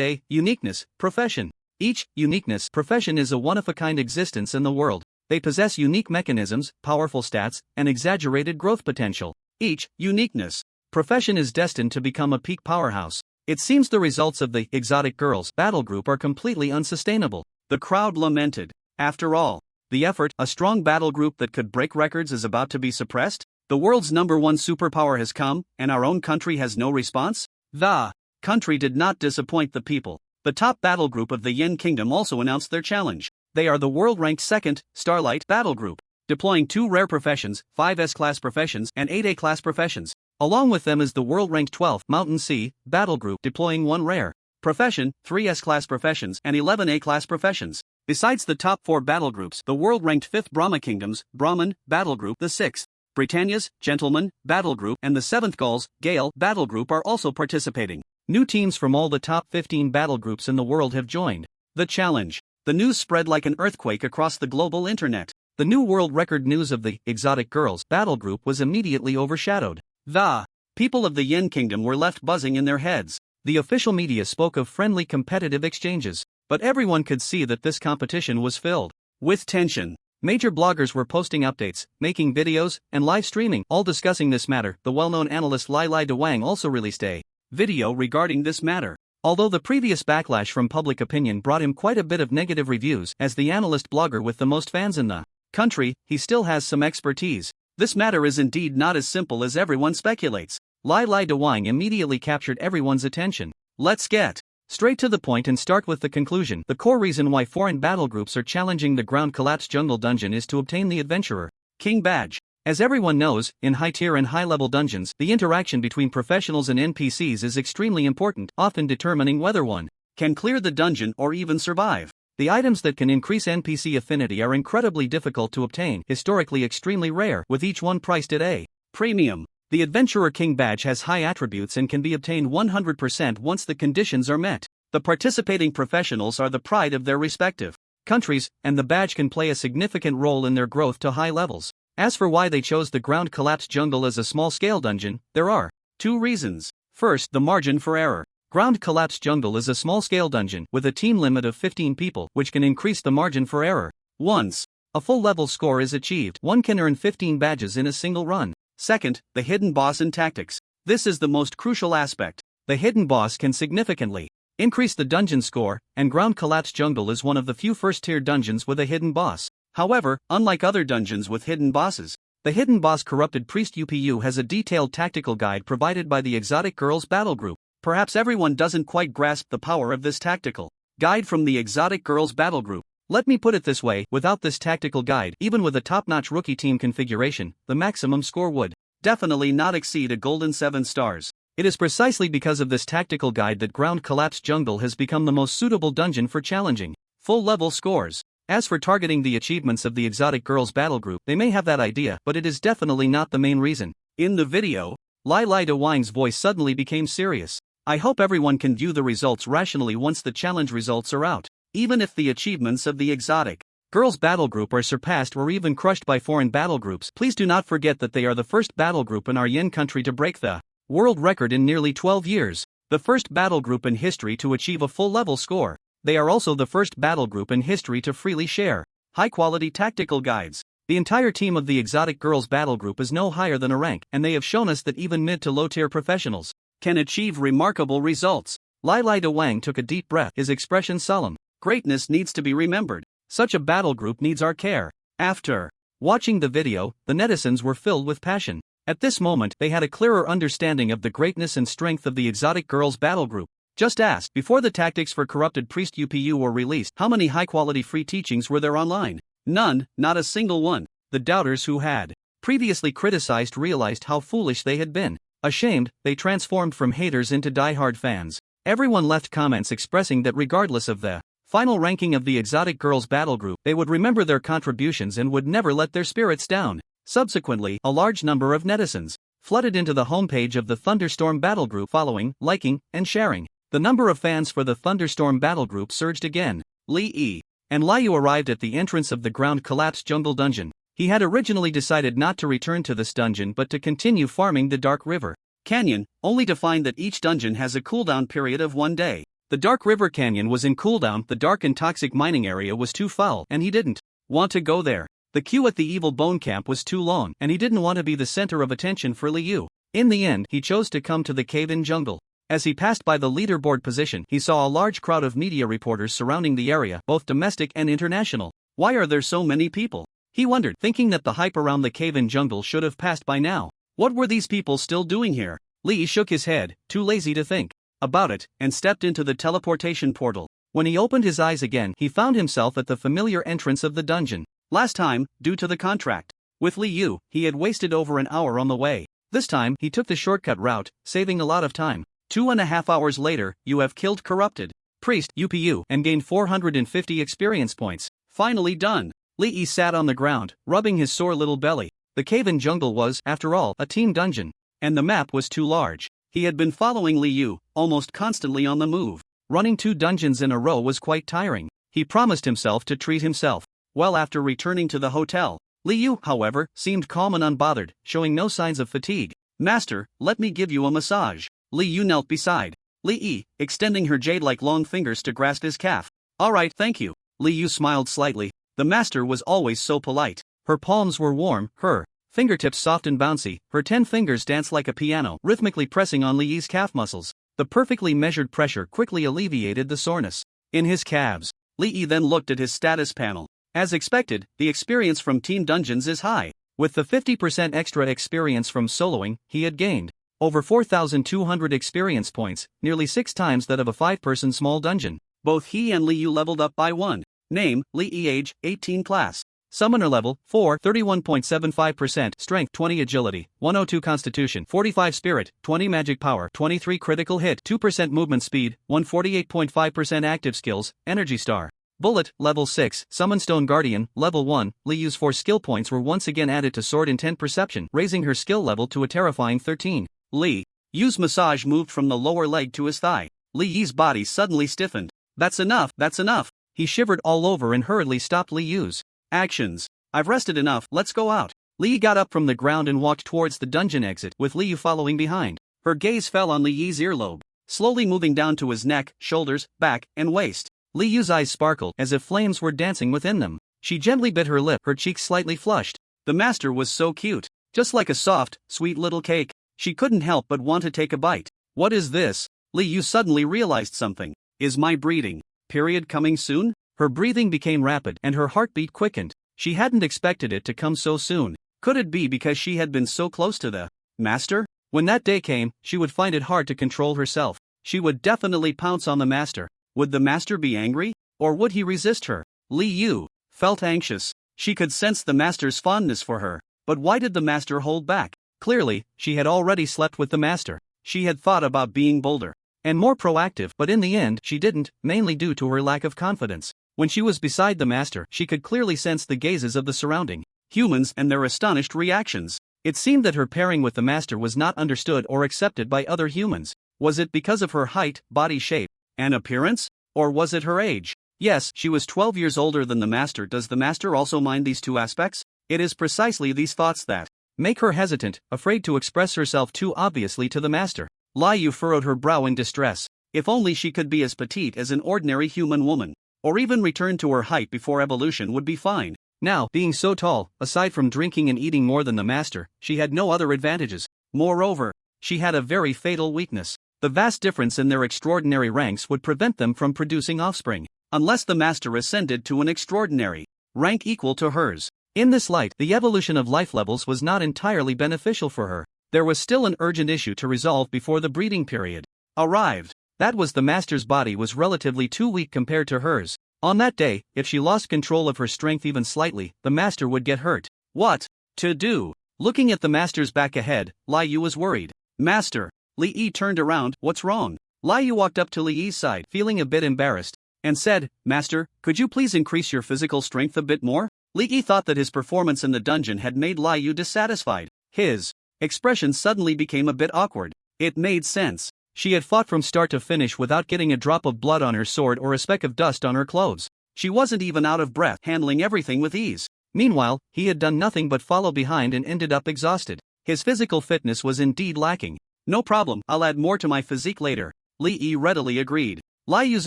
a uniqueness profession. Each uniqueness profession is a one-of-a-kind existence in the world. They possess unique mechanisms, powerful stats, and exaggerated growth potential. Each uniqueness profession is destined to become a peak powerhouse. It seems the results of the Exotic Girls battle group are completely unsustainable. The crowd lamented. After all, the effort, a strong battle group that could break records, is about to be suppressed? The world's number 1 superpower has come, and our own country has no response? The country did not disappoint the people. The top battle group of the Yen Kingdom also announced their challenge. They are the world-ranked 2nd Starlight battle group, deploying 2 rare professions, 5 S-class professions, and 8 A-class professions. Along with them is the world-ranked 12th Mountain Sea battle group, deploying 1 rare profession, 3 S-class professions, and 11 A-class professions. Besides the top 4 battle groups, the world-ranked 5th Brahma Kingdoms Brahman battle group, the 6th Britannia's Gentleman battle group, and the 7th Gauls Gale battle group are also participating. New teams from all the top 15 battle groups in the world have joined the challenge. The news spread like an earthquake across the global internet. The new world record news of the Exotic Girls battle group was immediately overshadowed. The people of the Yen Kingdom were left buzzing in their heads. The official media spoke of friendly competitive exchanges, but everyone could see that this competition was filled with tension. Major bloggers were posting updates, making videos, and live streaming, all discussing this matter. The well-known analyst Lai Lai De Wang also released a video regarding this matter. Although the previous backlash from public opinion brought him quite a bit of negative reviews, as the analyst blogger with the most fans in the country, he still has some expertise. This matter is indeed not as simple as everyone speculates. Lai Lai De Wang immediately captured everyone's attention. Let's get straight to the point and start with the conclusion. The core reason why foreign battle groups are challenging the ground collapse jungle dungeon is to obtain the Adventurer King badge. As everyone knows, in high-tier and high-level dungeons, the interaction between professionals and NPCs is extremely important, often determining whether one can clear the dungeon or even survive. The items that can increase NPC affinity are incredibly difficult to obtain, historically extremely rare, with each one priced at a premium. The Adventurer King badge has high attributes and can be obtained 100% once the conditions are met. The participating professionals are the pride of their respective countries, and the badge can play a significant role in their growth to high levels. As for why they chose the ground collapse jungle as a small-scale dungeon, there are 2 reasons. First, the margin for error. Ground collapse jungle is a small-scale dungeon with a team limit of 15 people, which can increase the margin for error. Once a full-level score is achieved, one can earn 15 badges in a single run. Second, the hidden boss and tactics. This is the most crucial aspect. The hidden boss can significantly increase the dungeon score, and ground collapse jungle is one of the few first-tier dungeons with a hidden boss. However, unlike other dungeons with hidden bosses, the hidden boss Corrupted Priest UPU has a detailed tactical guide provided by the Exotic Girls battle group. Perhaps everyone doesn't quite grasp the power of this tactical guide from the Exotic Girls battle group. Let me put it this way, without this tactical guide, even with a top-notch rookie team configuration, the maximum score would definitely not exceed a golden 7 stars. It is precisely because of this tactical guide that Ground Collapse Jungle has become the most suitable dungeon for challenging full-level scores. As for targeting the achievements of the Exotic Girls battle group, they may have that idea, but it is definitely not the main reason. In the video, Lai Lai De Wang's voice suddenly became serious. I hope everyone can view the results rationally once the challenge results are out. Even if the achievements of the Exotic Girls battle group are surpassed or even crushed by foreign battle groups, please do not forget that they are the first battle group in our Yen country to break the world record in nearly 12 years. The first battle group in history to achieve a full-level score. They are also the first battle group in history to freely share high-quality tactical guides. The entire team of the Exotic Girls Battle Group is no higher than a rank, and they have shown us that even mid to low tier professionals can achieve remarkable results. Lai Lai De Wang took a deep breath, his expression solemn. Greatness needs to be remembered. Such a battle group needs our care. After watching the video, the netizens were filled with passion. At this moment, they had a clearer understanding of the greatness and strength of the Exotic Girls Battle Group. Just ask, before the tactics for corrupted priest UPU were released, how many high-quality free teachings were there online? None, not a single one. The doubters who had previously criticized realized how foolish they had been. Ashamed, they transformed from haters into die-hard fans. Everyone left comments expressing that regardless of the final ranking of the Exotic Girls Battle Group, they would remember their contributions and would never let their spirits down. Subsequently, a large number of netizens flooded into the homepage of the Thunderstorm Battle Group, following, liking, and sharing. The number of fans for the Thunderstorm Battle Group surged again. Li Yi and Liu arrived at the entrance of the ground-collapsed jungle dungeon. He had originally decided not to return to this dungeon but to continue farming the Dark River Canyon, only to find that each dungeon has a cooldown period of 1 day. The Dark River Canyon was in cooldown, the dark and toxic mining area was too foul, and he didn't want to go there. The queue at the Evil Bone Camp was too long, and he didn't want to be the center of attention for Liu. In the end, he chose to come to the cave-in jungle. As he passed by the leaderboard position, he saw a large crowd of media reporters surrounding the area, both domestic and international. Why are there so many people? He wondered, thinking that the hype around the cave-in jungle should have passed by now. What were these people still doing here? Li shook his head, too lazy to think about it, and stepped into the teleportation portal. When he opened his eyes again, he found himself at the familiar entrance of the dungeon. Last time, due to the contract with Liu, he had wasted over an hour on the way. This time, he took the shortcut route, saving a lot of time. 2.5 hours later, you have killed corrupted priest UPU and gained 450 experience points. Finally done. Li sat on the ground, rubbing his sore little belly. The cave-in jungle was, after all, a team dungeon, and the map was too large. He had been following Liu, almost constantly on the move. Running 2 dungeons in a row was quite tiring. He promised himself to treat himself well after returning to the hotel. Liu, however, seemed calm and unbothered, showing no signs of fatigue. Master, let me give you a massage. Liu knelt beside Li, extending her jade-like long fingers to grasp his calf. Alright, thank you. Liu smiled slightly. The master was always so polite. Her palms were warm, her fingertips soft and bouncy, her 10 fingers danced like a piano, rhythmically pressing on Li's calf muscles. The perfectly measured pressure quickly alleviated the soreness in his calves. Li then looked at his status panel. As expected, the experience from Team Dungeons is high. With the 50% extra experience from soloing, he had gained over 4,200 experience points, nearly 6 times that of a 5-person small dungeon. Both he and Liu leveled up by 1. Name, Li age, 18 class. Summoner level, 4, 31.75%, strength, 20 agility, 102 constitution, 45 spirit, 20 magic power, 23 critical hit, 2% movement speed, 148.5% active skills, energy star. Bullet, level 6, Summon Stone Guardian, level 1, Liu's 4 skill points were once again added to Sword Intent Perception, raising her skill level to a terrifying 13. Liu's massage moved from the lower leg to his thigh. Li's body suddenly stiffened. That's enough, that's enough. He shivered all over and hurriedly stopped Liu's actions. I've rested enough, let's go out. Li got up from the ground and walked towards the dungeon exit, with Liu following behind. Her gaze fell on Li's earlobe, slowly moving down to his neck, shoulders, back, and waist. Liu's eyes sparkled, as if flames were dancing within them. She gently bit her lip, her cheeks slightly flushed. The master was so cute. Just like a soft, sweet little cake. She couldn't help but want to take a bite. What is this? Liu suddenly realized something. Is my breeding period coming soon? Her breathing became rapid and her heartbeat quickened. She hadn't expected it to come so soon. Could it be because she had been so close to the master? When that day came, she would find it hard to control herself. She would definitely pounce on the master. Would the master be angry? Or would he resist her? Liu felt anxious. She could sense the master's fondness for her. But why did the master hold back? Clearly, she had already slept with the master. She had thought about being bolder and more proactive, but in the end, she didn't, mainly due to her lack of confidence. When she was beside the master, she could clearly sense the gazes of the surrounding humans and their astonished reactions. It seemed that her pairing with the master was not understood or accepted by other humans. Was it because of her height, body shape, and appearance? Or was it her age? Yes, she was 12 years older than the master. Does the master also mind these two aspects? It is precisely these thoughts that make her hesitant, afraid to express herself too obviously to the master. Liu furrowed her brow in distress. If only she could be as petite as an ordinary human woman. Or even return to her height before evolution would be fine. Now, being so tall, aside from drinking and eating more than the master, she had no other advantages. Moreover, she had a very fatal weakness. The vast difference in their extraordinary ranks would prevent them from producing offspring, unless the master ascended to an extraordinary rank equal to hers. In this light, the evolution of life levels was not entirely beneficial for her. There was still an urgent issue to resolve before the breeding period arrived. That was the master's body was relatively too weak compared to hers. On that day, if she lost control of her strength even slightly, the master would get hurt. What to do? Looking at the master's back ahead, Lai Yu was worried. Master. Li Yi turned around. What's wrong? Lai Yu walked up to Li Yi's side, feeling a bit embarrassed, and said, Master, could you please increase your physical strength a bit more? Li Yi thought that his performance in the dungeon had made Lai Yu dissatisfied. His expression suddenly became a bit awkward. It made sense. She had fought from start to finish without getting a drop of blood on her sword or a speck of dust on her clothes. She wasn't even out of breath, handling everything with ease. Meanwhile, he had done nothing but follow behind and ended up exhausted. His physical fitness was indeed lacking. No problem, I'll add more to my physique later. Li Yi readily agreed. Lai Yu's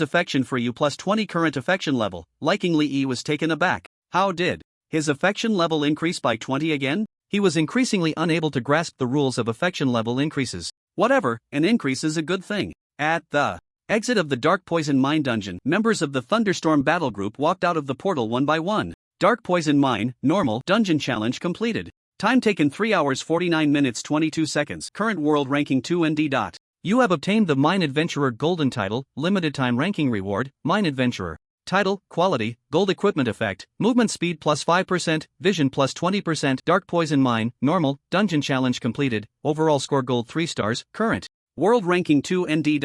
affection for you plus 20 current affection level. Liking Li Yi was taken aback. How did his affection level increase by 20 again? He was increasingly unable to grasp the rules of affection level increases. Whatever, an increase is a good thing. At the exit of the Dark Poison Mine dungeon, members of the Thunderstorm battle group walked out of the portal one by one. Dark Poison Mine, normal, dungeon challenge completed. Time taken 3 hours 49 minutes 22 seconds. Current world ranking 2 ND. You have obtained the Mine Adventurer Golden Title, limited time ranking reward, Mine Adventurer. Title, Quality, Gold Equipment Effect, Movement Speed plus 5%, Vision plus 20%, Dark Poison Mine, Normal, Dungeon Challenge completed, Overall score Gold 3 stars, Current world ranking 2 ND.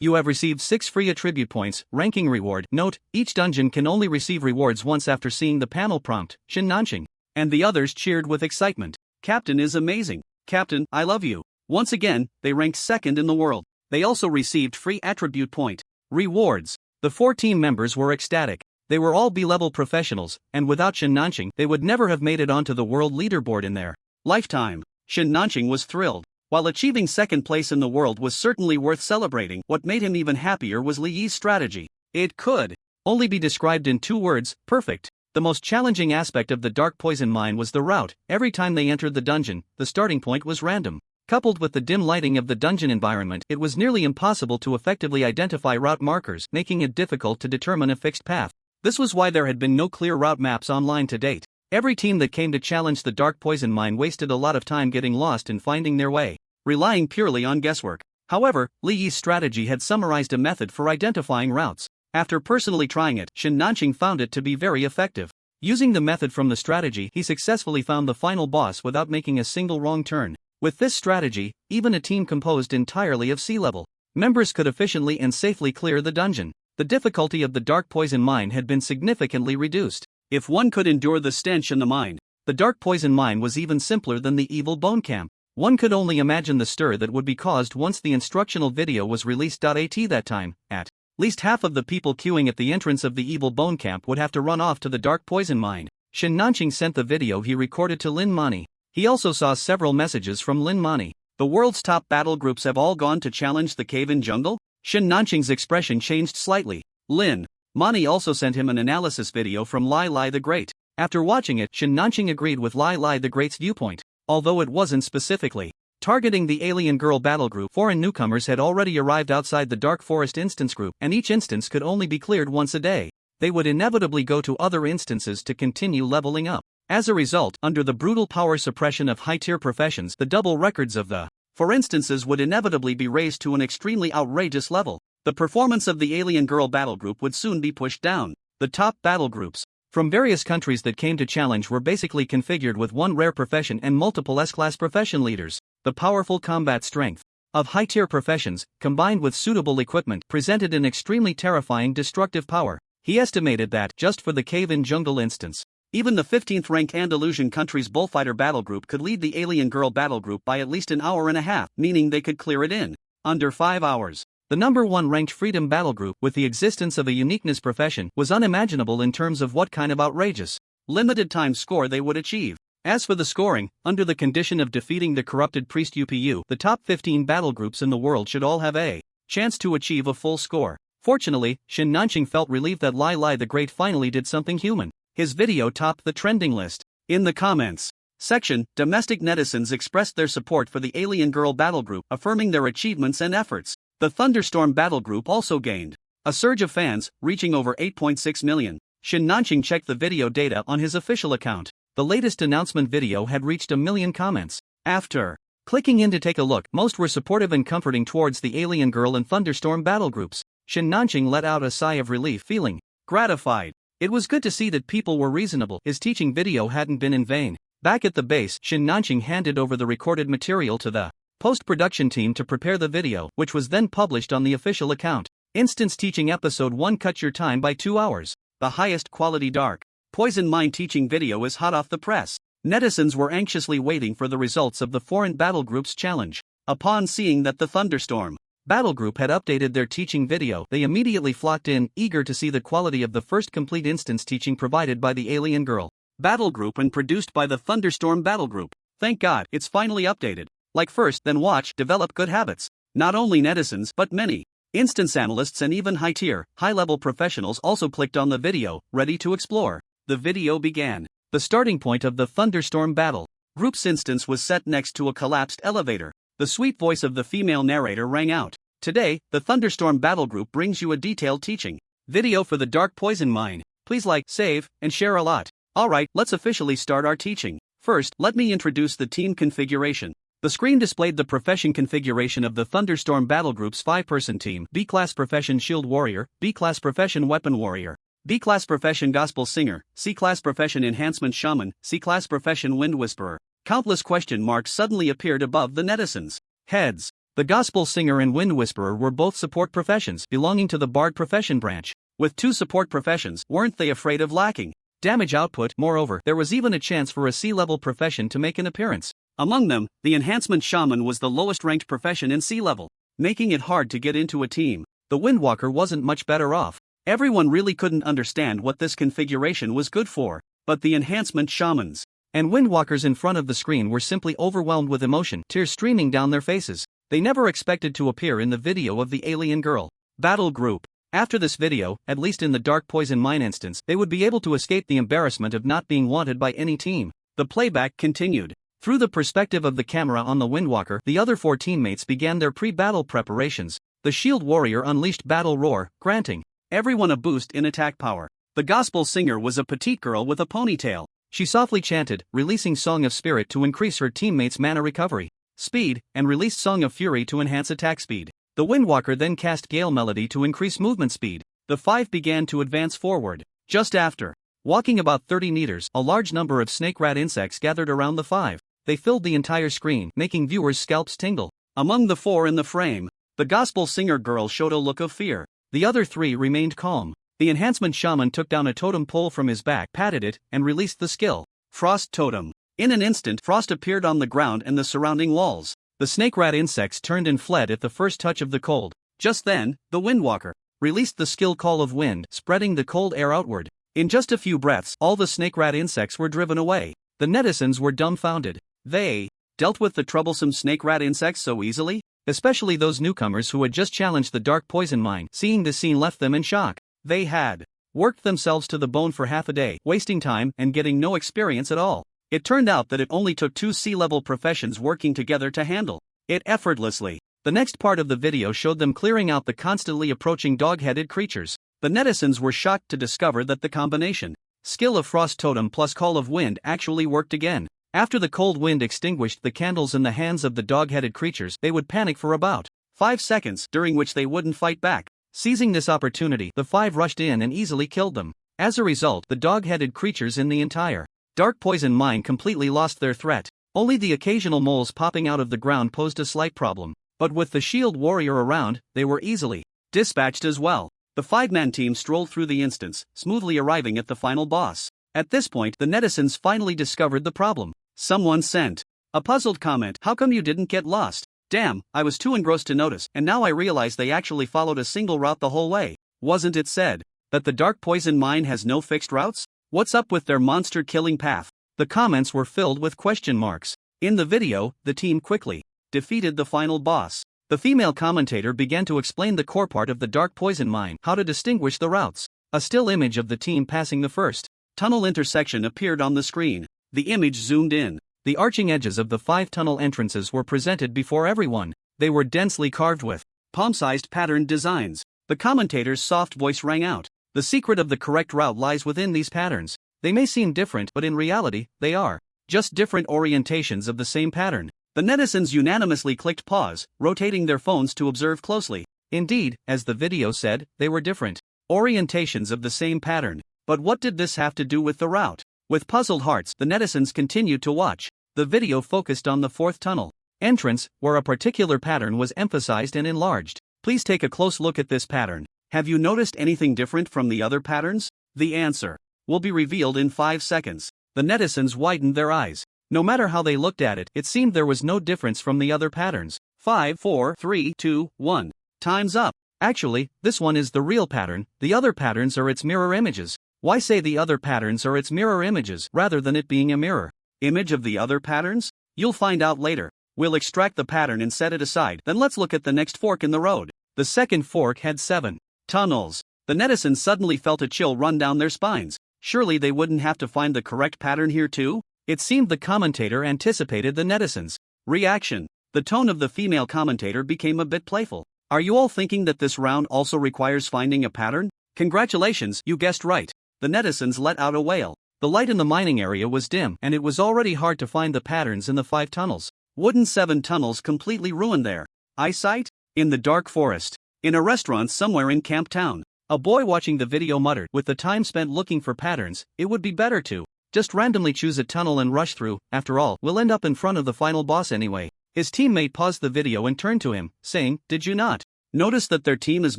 You have received 6 free attribute points, ranking reward. Note, each dungeon can only receive rewards once after seeing the panel prompt, Shin Nanqing. And the others cheered with excitement. Captain is amazing. Captain, I love you. Once again, they ranked second in the world. They also received free attribute point rewards. The 4 team members were ecstatic. They were all B-level professionals, and without Shin Nanqing, they would never have made it onto the world leaderboard in their lifetime. Shin Nanqing was thrilled. While achieving second place in the world was certainly worth celebrating, what made him even happier was Li Yi's strategy. It could only be described in 2 words, perfect. The most challenging aspect of the Dark Poison Mine was the route. Every time they entered the dungeon, the starting point was random. Coupled with the dim lighting of the dungeon environment, it was nearly impossible to effectively identify route markers, making it difficult to determine a fixed path. This was why there had been no clear route maps online to date. Every team that came to challenge the Dark Poison Mine wasted a lot of time getting lost and finding their way, relying purely on guesswork. However, Li Yi's strategy had summarized a method for identifying routes. After personally trying it, Shin Nanqing found it to be very effective. Using the method from the strategy, he successfully found the final boss without making a single wrong turn. With this strategy, even a team composed entirely of sea-level members could efficiently and safely clear the dungeon. The difficulty of the Dark Poison Mine had been significantly reduced. If one could endure the stench in the mine, the Dark Poison Mine was even simpler than the Evil Bone Camp. One could only imagine the stir that would be caused once the instructional video was released. At that time, at least half of the people queuing at the entrance of the Evil Bone Camp would have to run off to the Dark Poison Mine. Shin Nanqing sent the video he recorded to Lin Mani. He also saw several messages from Lin Mani. The world's top battle groups have all gone to challenge the cave-in jungle? Shin Nanqing's expression changed slightly. Lin Mani also sent him an analysis video from Lai Lai the Great. After watching it, Shin Nanqing agreed with Lai Lai the Great's viewpoint. Although it wasn't specifically targeting the alien girl battle group, foreign newcomers had already arrived outside the Dark Forest instance group, and each instance could only be cleared once a day. They would inevitably go to other instances to continue leveling up. As a result, under the brutal power suppression of high-tier professions, the double records of the 4 instances would inevitably be raised to an extremely outrageous level. The performance of the alien girl battle group would soon be pushed down. The top battle groups from various countries that came to challenge were basically configured with one rare profession and multiple S-class profession leaders. The powerful combat strength of high-tier professions, combined with suitable equipment, presented an extremely terrifying destructive power. He estimated that, just for the cave-in jungle instance, even the 15th rank Andalusian country's bullfighter battle group could lead the alien girl battle group by at least an hour and a half, meaning they could clear it in under 5 hours. The number 1 ranked Freedom Battle Group, with the existence of a uniqueness profession, was unimaginable in terms of what kind of outrageous, limited time score they would achieve. As for the scoring, under the condition of defeating the corrupted priest UPU, the top 15 battle groups in the world should all have a chance to achieve a full score. Fortunately, Shin Nanqing felt relieved that Lai Lai the Great finally did something human. His video topped the trending list. In the comments section, domestic netizens expressed their support for the Alien Girl battle group, affirming their achievements and efforts. The Thunderstorm battle group also gained a surge of fans, reaching over 8.6 million. Shin Nanqing checked the video data on his official account. The latest announcement video had reached 1 million comments. After clicking in to take a look, most were supportive and comforting towards the Alien Girl and Thunderstorm battle groups. Shin Nanqing let out a sigh of relief, feeling gratified. It was good to see that people were reasonable. His teaching video hadn't been in vain. Back at the base, Shin Nanqing handed over the recorded material to the post-production team to prepare the video, which was then published on the official account. Instance Teaching Episode 1 cut your time by 2 hours. The highest quality Dark Poison Mind teaching video is hot off the press. Netizens were anxiously waiting for the results of the foreign battle group's challenge. Upon seeing that the Thunderstorm battle group had updated their teaching video, they immediately flocked in, eager to see the quality of the first complete instance teaching provided by the Alien Girl battle group and produced by the Thunderstorm battle group. Thank God, it's finally updated. Like first, then watch, develop good habits. Not only netizens, but many instance analysts and even high-tier, high-level professionals also clicked on the video, ready to explore. The video began. The starting point of the Thunderstorm battle group's instance was set next to a collapsed elevator. The sweet voice of the female narrator rang out. Today, the Thunderstorm battle group brings you a detailed teaching video for the Dark Poison Mine. Please like, save, and share a lot. Alright, let's officially start our teaching. First, let me introduce the team configuration. The screen displayed the profession configuration of the Thunderstorm battle group's 5-person team: B-Class Profession Shield Warrior, B-Class Profession Weapon Warrior, B-Class Profession Gospel Singer, C-Class Profession Enhancement Shaman, C-Class Profession Wind Whisperer. Countless question marks suddenly appeared above the netizens' heads. The Gospel Singer and Wind Whisperer were both support professions belonging to the Bard profession branch. With 2 support professions, weren't they afraid of lacking damage output? Moreover, there was even a chance for a C-level profession to make an appearance. Among them, the Enhancement Shaman was the lowest-ranked profession in C-level, making it hard to get into a team. The Windwalker wasn't much better off. Everyone really couldn't understand what this configuration was good for, but the Enhancement Shamans and Windwalkers in front of the screen were simply overwhelmed with emotion, tears streaming down their faces. They never expected to appear in the video of the Alien Girl battle group. After this video, at least in the Dark Poison Mine instance, they would be able to escape the embarrassment of not being wanted by any team. The playback continued. Through the perspective of the camera on the Windwalker, the other 4 teammates began their pre-battle preparations. The Shield Warrior unleashed Battle Roar, granting everyone a boost in attack power. The Gospel Singer was a petite girl with a ponytail. She softly chanted, releasing Song of Spirit to increase her teammates' mana recovery speed, and released Song of Fury to enhance attack speed. The Windwalker then cast Gale Melody to increase movement speed. The 5 began to advance forward. Just after walking about 30 meters, a large number of snake rat insects gathered around the 5. They filled the entire screen, making viewers' scalps tingle. Among the 4 in the frame, the Gospel Singer girl showed a look of fear. The other 3 remained calm. The Enhancement Shaman took down a totem pole from his back, patted it, and released the skill Frost Totem. In an instant, frost appeared on the ground and the surrounding walls. The snake rat insects turned and fled at the first touch of the cold. Just then, the Windwalker released the skill Call of Wind, spreading the cold air outward. In just a few breaths, all the snake rat insects were driven away. The netizens were dumbfounded. They dealt with the troublesome snake rat insects so easily? Especially those newcomers who had just challenged the Dark Poison Mine. Seeing this scene left them in shock. They had worked themselves to the bone for half a day, wasting time and getting no experience at all. It turned out that it only took 2 C-level professions working together to handle it effortlessly. The next part of the video showed them clearing out the constantly approaching dog-headed creatures. The netizens were shocked to discover that the combination skill of Frost Totem plus Call of Wind actually worked again. After the cold wind extinguished the candles in the hands of the dog-headed creatures, they would panic for about 5 seconds, during which they wouldn't fight back. Seizing this opportunity, the 5 rushed in and easily killed them. As a result, the dog-headed creatures in the entire Dark Poison Mine completely lost their threat. Only the occasional moles popping out of the ground posed a slight problem. But with the Shield Warrior around, they were easily dispatched as well. The 5-man team strolled through the instance, smoothly arriving at the final boss. At this point, the netizens finally discovered the problem. Someone sent a puzzled comment: "How come you didn't get lost? Damn, I was too engrossed to notice, and now I realize they actually followed a single route the whole way. Wasn't it said that the Dark Poison Mine has no fixed routes? What's up with their monster-killing path?" The comments were filled with question marks. In the video, the team quickly defeated the final boss. The female commentator began to explain the core part of the Dark Poison Mine, how to distinguish the routes. A still image of the team passing the first tunnel intersection appeared on the screen. The image zoomed in. The arching edges of the 5 tunnel entrances were presented before everyone. They were densely carved with palm-sized patterned designs. The commentator's soft voice rang out. The secret of the correct route lies within these patterns. They may seem different, but in reality, they are just different orientations of the same pattern. The netizens unanimously clicked pause, rotating their phones to observe closely. Indeed, as the video said, they were different orientations of the same pattern. But what did this have to do with the route? With puzzled hearts, the netizens continued to watch. The video focused on the 4th tunnel entrance, where a particular pattern was emphasized and enlarged. Please take a close look at this pattern. Have you noticed anything different from the other patterns? The answer will be revealed in 5 seconds. The netizens widened their eyes. No matter how they looked at it, it seemed there was no difference from the other patterns. 5, 4, 3, 2, 1. Time's up. Actually, this one is the real pattern. The other patterns are its mirror images. Why say the other patterns are its mirror images rather than it being a mirror image of the other patterns? You'll find out later. We'll extract the pattern and set it aside. Then let's look at the next fork in the road. The second fork had 7 tunnels. The netizens suddenly felt a chill run down their spines. Surely they wouldn't have to find the correct pattern here too? It seemed the commentator anticipated the netizens' reaction. The tone of the female commentator became a bit playful. Are you all thinking that this round also requires finding a pattern? Congratulations, you guessed right. The netizens let out a wail. The light in the mining area was dim, and it was already hard to find the patterns in the 5 tunnels. Wouldn't 7 tunnels completely ruin their eyesight? In the dark forest, in a restaurant somewhere in Camp Town, a boy watching the video muttered, with the time spent looking for patterns, it would be better to just randomly choose a tunnel and rush through. After all, we'll end up in front of the final boss anyway. His teammate paused the video and turned to him, saying, "Did you not notice that their team is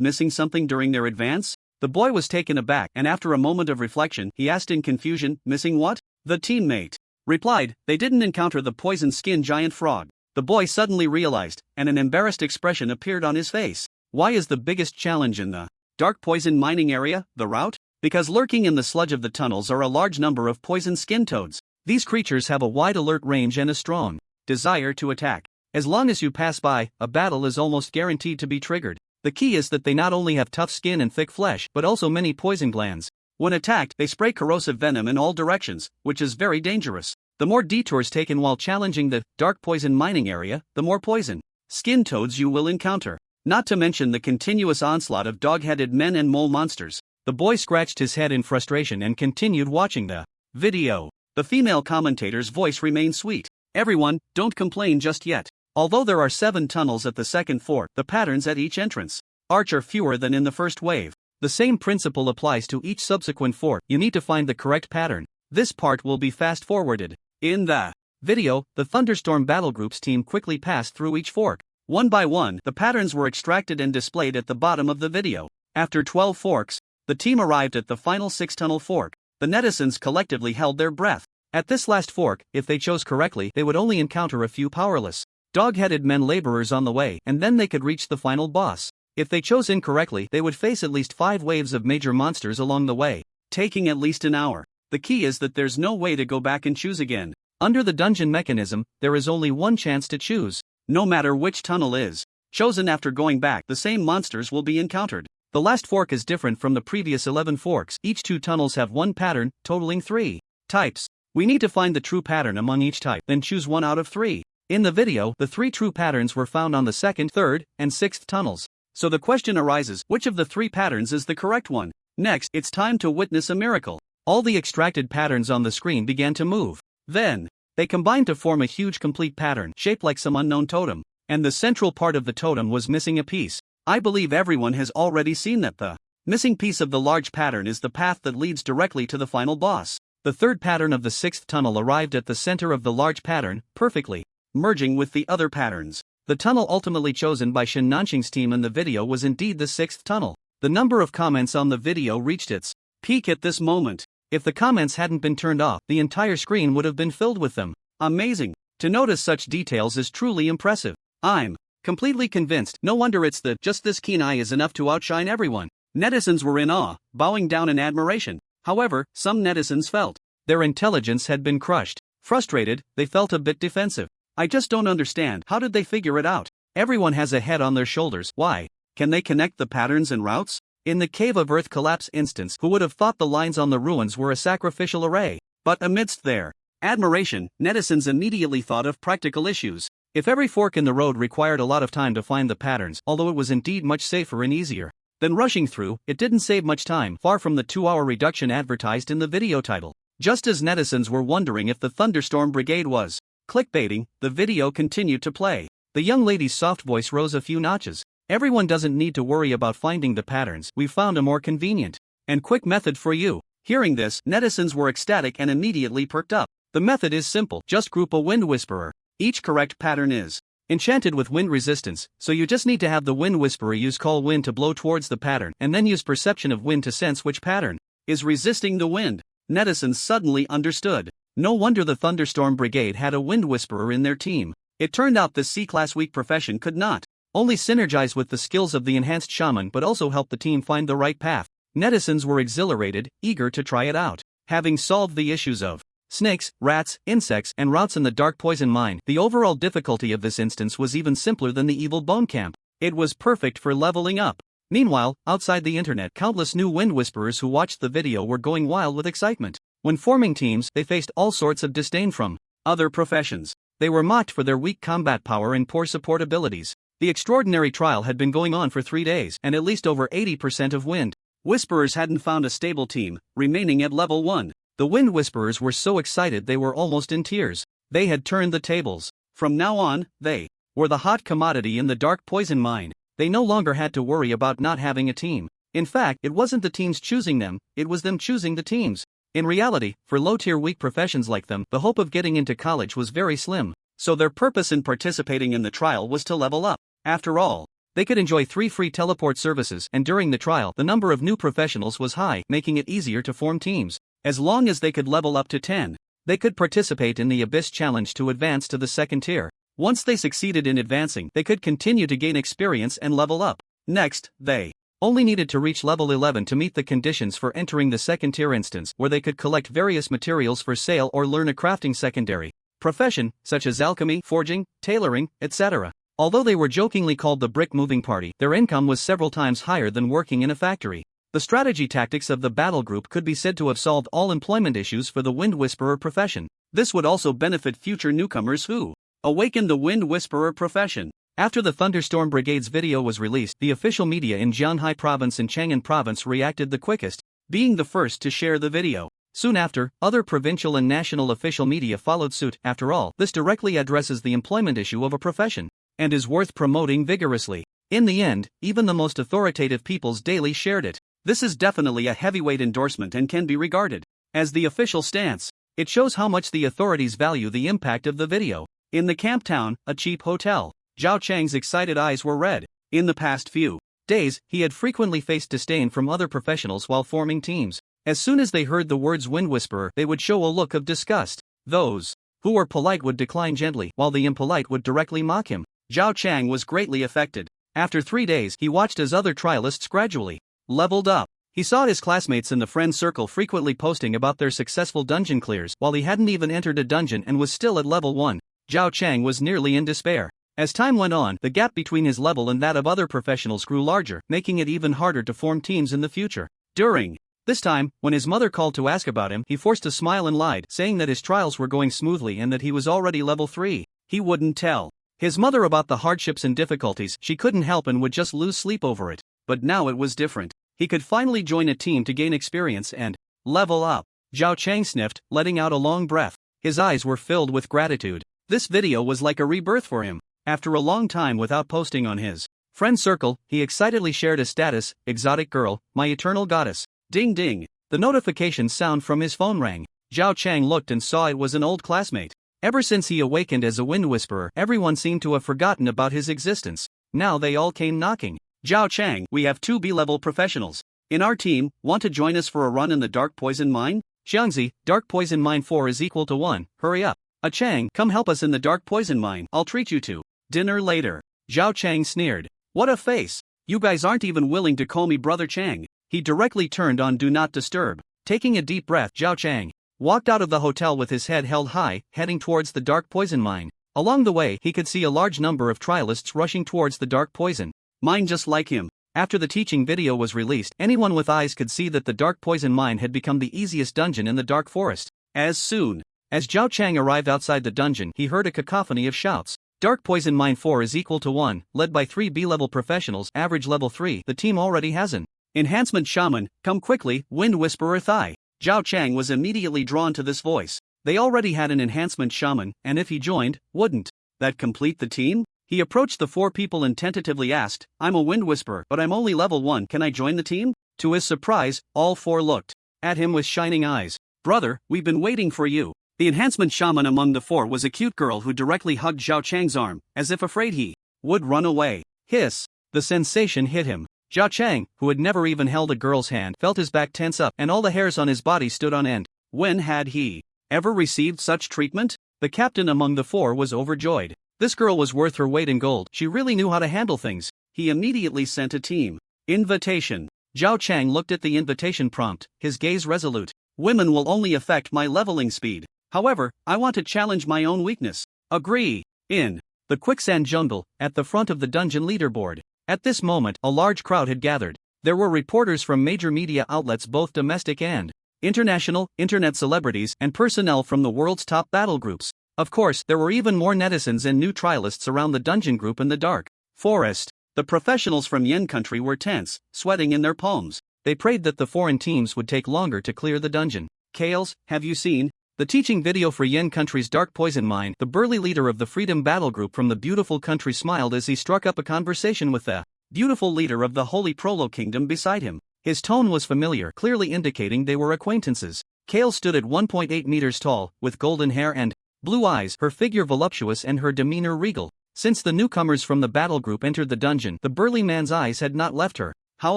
missing something during their advance?" The boy was taken aback, and after a moment of reflection, he asked in confusion, "Missing what?" The teammate replied, "They didn't encounter the poison-skinned giant frog." The boy suddenly realized, and an embarrassed expression appeared on his face. Why is the biggest challenge in the dark poison mining area the route? Because lurking in the sludge of the tunnels are a large number of poison skin toads. These creatures have a wide alert range and a strong desire to attack. As long as you pass by, a battle is almost guaranteed to be triggered. The key is that they not only have tough skin and thick flesh, but also many poison glands. When attacked, they spray corrosive venom in all directions, which is very dangerous. The more detours taken while challenging the dark poison mining area, the more poison skin toads you will encounter. Not to mention the continuous onslaught of dog-headed men and mole monsters. The boy scratched his head in frustration and continued watching the video. The female commentator's voice remained sweet. "Everyone, don't complain just yet. Although there are 7 tunnels at the second fork, the patterns at each entrance arch are fewer than in the first wave. The same principle applies to each subsequent fork. You need to find the correct pattern. This part will be fast-forwarded." In the video, the Thunderstorm Battlegroups team quickly passed through each fork. One by one, the patterns were extracted and displayed at the bottom of the video. After 12 forks, the team arrived at the final 6-tunnel fork. The netizens collectively held their breath. At this last fork, if they chose correctly, they would only encounter a few powerless, dog-headed men laborers on the way, and then they could reach the final boss. If they chose incorrectly, they would face at least 5 waves of major monsters along the way, taking at least an hour. The key is that there's no way to go back and choose again. Under the dungeon mechanism, there is only one chance to choose. No matter which tunnel is chosen after going back, the same monsters will be encountered. The last fork is different from the previous 11 forks. Each 2 tunnels have one pattern, totaling 3 types. We need to find the true pattern among each type, then choose one out of 3. In the video, the 3 true patterns were found on the 2nd, 3rd, and 6th tunnels. So the question arises, which of the 3 patterns is the correct one? Next, it's time to witness a miracle. All the extracted patterns on the screen began to move. Then, they combined to form a huge complete pattern shaped like some unknown totem. And the central part of the totem was missing a piece. I believe everyone has already seen that the missing piece of the large pattern is the path that leads directly to the final boss. The 3rd pattern of the 6th tunnel arrived at the center of the large pattern, perfectly merging with the other patterns. The tunnel ultimately chosen by Shin Nanxing's team in the video was indeed the 6th tunnel. The number of comments on the video reached its peak at this moment. If the comments hadn't been turned off, the entire screen would have been filled with them. Amazing. To notice such details is truly impressive. I'm completely convinced. No wonder it's the just this keen eye is enough to outshine everyone. Netizens were in awe, bowing down in admiration. However, some netizens felt their intelligence had been crushed. Frustrated, they felt a bit defensive. I just don't understand. How did they figure it out? Everyone has a head on their shoulders. Why? Can they connect the patterns and routes? In the Cave of Earth collapse instance, who would have thought the lines on the ruins were a sacrificial array? But amidst their admiration, netizens immediately thought of practical issues. If every fork in the road required a lot of time to find the patterns, although it was indeed much safer and easier than rushing through, it didn't save much time, far from the 2-hour reduction advertised in the video title. Just as netizens were wondering if the Thunderstorm Brigade was clickbaiting, the video continued to play. The young lady's soft voice rose a few notches. Everyone doesn't need to worry about finding the patterns. We've found a more convenient and quick method for you. Hearing this, netizens were ecstatic and immediately perked up. The method is simple. Just group a wind whisperer. Each correct pattern is enchanted with wind resistance, so you just need to have the wind whisperer use call wind to blow towards the pattern, and then use perception of wind to sense which pattern is resisting the wind. Netizens suddenly understood. No wonder the Thunderstorm Brigade had a wind whisperer in their team. It turned out this C-class weak profession could not only synergize with the skills of the enhanced shaman but also help the team find the right path. Netizens were exhilarated, eager to try it out. Having solved the issues of snakes, rats, insects, and routes in the dark poison mine, the overall difficulty of this instance was even simpler than the evil bone camp. It was perfect for leveling up. Meanwhile, outside the internet, countless new wind whisperers who watched the video were going wild with excitement. When forming teams, they faced all sorts of disdain from other professions. They were mocked for their weak combat power and poor support abilities. The extraordinary trial had been going on for 3 days, and at least over 80% of wind whisperers hadn't found a stable team, remaining at level 1. The wind whisperers were so excited they were almost in tears. They had turned the tables. From now on, they were the hot commodity in the dark poison mine. They no longer had to worry about not having a team. In fact, it wasn't the teams choosing them, it was them choosing the teams. In reality, for low-tier weak professions like them, the hope of getting into college was very slim. So their purpose in participating in the trial was to level up. After all, they could enjoy 3 free teleport services, and during the trial, the number of new professionals was high, making it easier to form teams. As long as they could level up to 10, they could participate in the Abyss Challenge to advance to the 2nd tier. Once they succeeded in advancing, they could continue to gain experience and level up. Next, they only needed to reach level 11 to meet the conditions for entering the 2nd tier instance, where they could collect various materials for sale or learn a crafting secondary profession, such as alchemy, forging, tailoring, etc. Although they were jokingly called the brick moving party, their income was several times higher than working in a factory. The strategy tactics of the battle group could be said to have solved all employment issues for the wind whisperer profession. This would also benefit future newcomers who awakened the wind whisperer profession. After the Thunderstorm Brigade's video was released, the official media in Jianhai Province and Chang'an Province reacted the quickest, being the first to share the video. Soon after, other provincial and national official media followed suit. After all, this directly addresses the employment issue of a profession, and is worth promoting vigorously. In the end, even the most authoritative people's daily shared it. This is definitely a heavyweight endorsement and can be regarded as the official stance. It shows how much the authorities value the impact of the video. In the camp town, a cheap hotel, Zhao Chang's excited eyes were red. In the past few days, he had frequently faced disdain from other professionals while forming teams. As soon as they heard the words wind whisperer, they would show a look of disgust. Those who were polite would decline gently, while the impolite would directly mock him. Zhao Chang was greatly affected. After 3 days, he watched as other trialists gradually leveled up. He saw his classmates in the friend circle frequently posting about their successful dungeon clears, while he hadn't even entered a dungeon and was still at level 1. Zhao Chang was nearly in despair. As time went on, the gap between his level and that of other professionals grew larger, making it even harder to form teams in the future. During this time, when his mother called to ask about him, he forced a smile and lied, saying that his trials were going smoothly and that he was already level 3. He wouldn't tell his mother about the hardships and difficulties. She couldn't help and would just lose sleep over it. But now it was different. He could finally join a team to gain experience and level up. Zhao Chang sniffed, letting out a long breath. His eyes were filled with gratitude. This video was like a rebirth for him. After a long time without posting on his friend circle, he excitedly shared a status: exotic girl, my eternal goddess. Ding ding. The notification sound from his phone rang. Zhao Chang looked and saw it was an old classmate. Ever since he awakened as a wind whisperer, everyone seemed to have forgotten about his existence. Now they all came knocking. Zhao Chang, we have 2 B-level professionals in our team. Want to join us for a run in the dark poison mine? Xiangzi, dark poison mine 4 is equal to 1. Hurry up. A Chang, come help us in the dark poison mine. I'll treat you to dinner later. Zhao Chang sneered. What a face. You guys aren't even willing to call me Brother Chang. He directly turned on Do Not Disturb. Taking a deep breath, Zhao Chang walked out of the hotel with his head held high, heading towards the dark poison mine. Along the way, he could see a large number of trialists rushing towards the dark poison mine just like him. After the teaching video was released, anyone with eyes could see that the dark poison mine had become the easiest dungeon in the dark forest. As soon as Zhao Chang arrived outside the dungeon, he heard a cacophony of shouts. Dark Poison Mine 4 is equal to 1, led by 3 B-level professionals, average level 3. The team already has an enhancement shaman. Come quickly, Wind Whisperer Thai. Zhao Chang was immediately drawn to this voice. They already had an enhancement shaman, and if he joined, wouldn't that complete the team? He approached the 4 people and tentatively asked, I'm a Wind Whisperer, but I'm only level 1, can I join the team? To his surprise, all 4 looked at him with shining eyes. Brother, we've been waiting for you. The enhancement shaman among the 4 was a cute girl who directly hugged Zhao Chang's arm, as if afraid he would run away. Hiss! The sensation hit him. Zhao Chang, who had never even held a girl's hand, felt his back tense up and all the hairs on his body stood on end. When had he ever received such treatment? The captain among the 4 was overjoyed. This girl was worth her weight in gold. She really knew how to handle things. He immediately sent a team invitation. Zhao Chang looked at the invitation prompt, his gaze resolute. Women will only affect my leveling speed. However, I want to challenge my own weakness. Agree. In the quicksand jungle, at the front of the dungeon leaderboard. At this moment, a large crowd had gathered. There were reporters from major media outlets, both domestic and international, internet celebrities, and personnel from the world's top battle groups. Of course, there were even more netizens and new trialists around the dungeon group in the dark forest. The professionals from Yen country were tense, sweating in their palms. They prayed that the foreign teams would take longer to clear the dungeon. Kales, have you seen the teaching video for Yen country's Dark Poison Mine? The burly leader of the Freedom Battle Group from the beautiful country smiled as he struck up a conversation with the beautiful leader of the Holy Prolo Kingdom beside him. His tone was familiar, clearly indicating they were acquaintances. Kale stood at 1.8 meters tall, with golden hair and blue eyes, her figure voluptuous and her demeanor regal. Since the newcomers from the battle group entered the dungeon, the burly man's eyes had not left her. How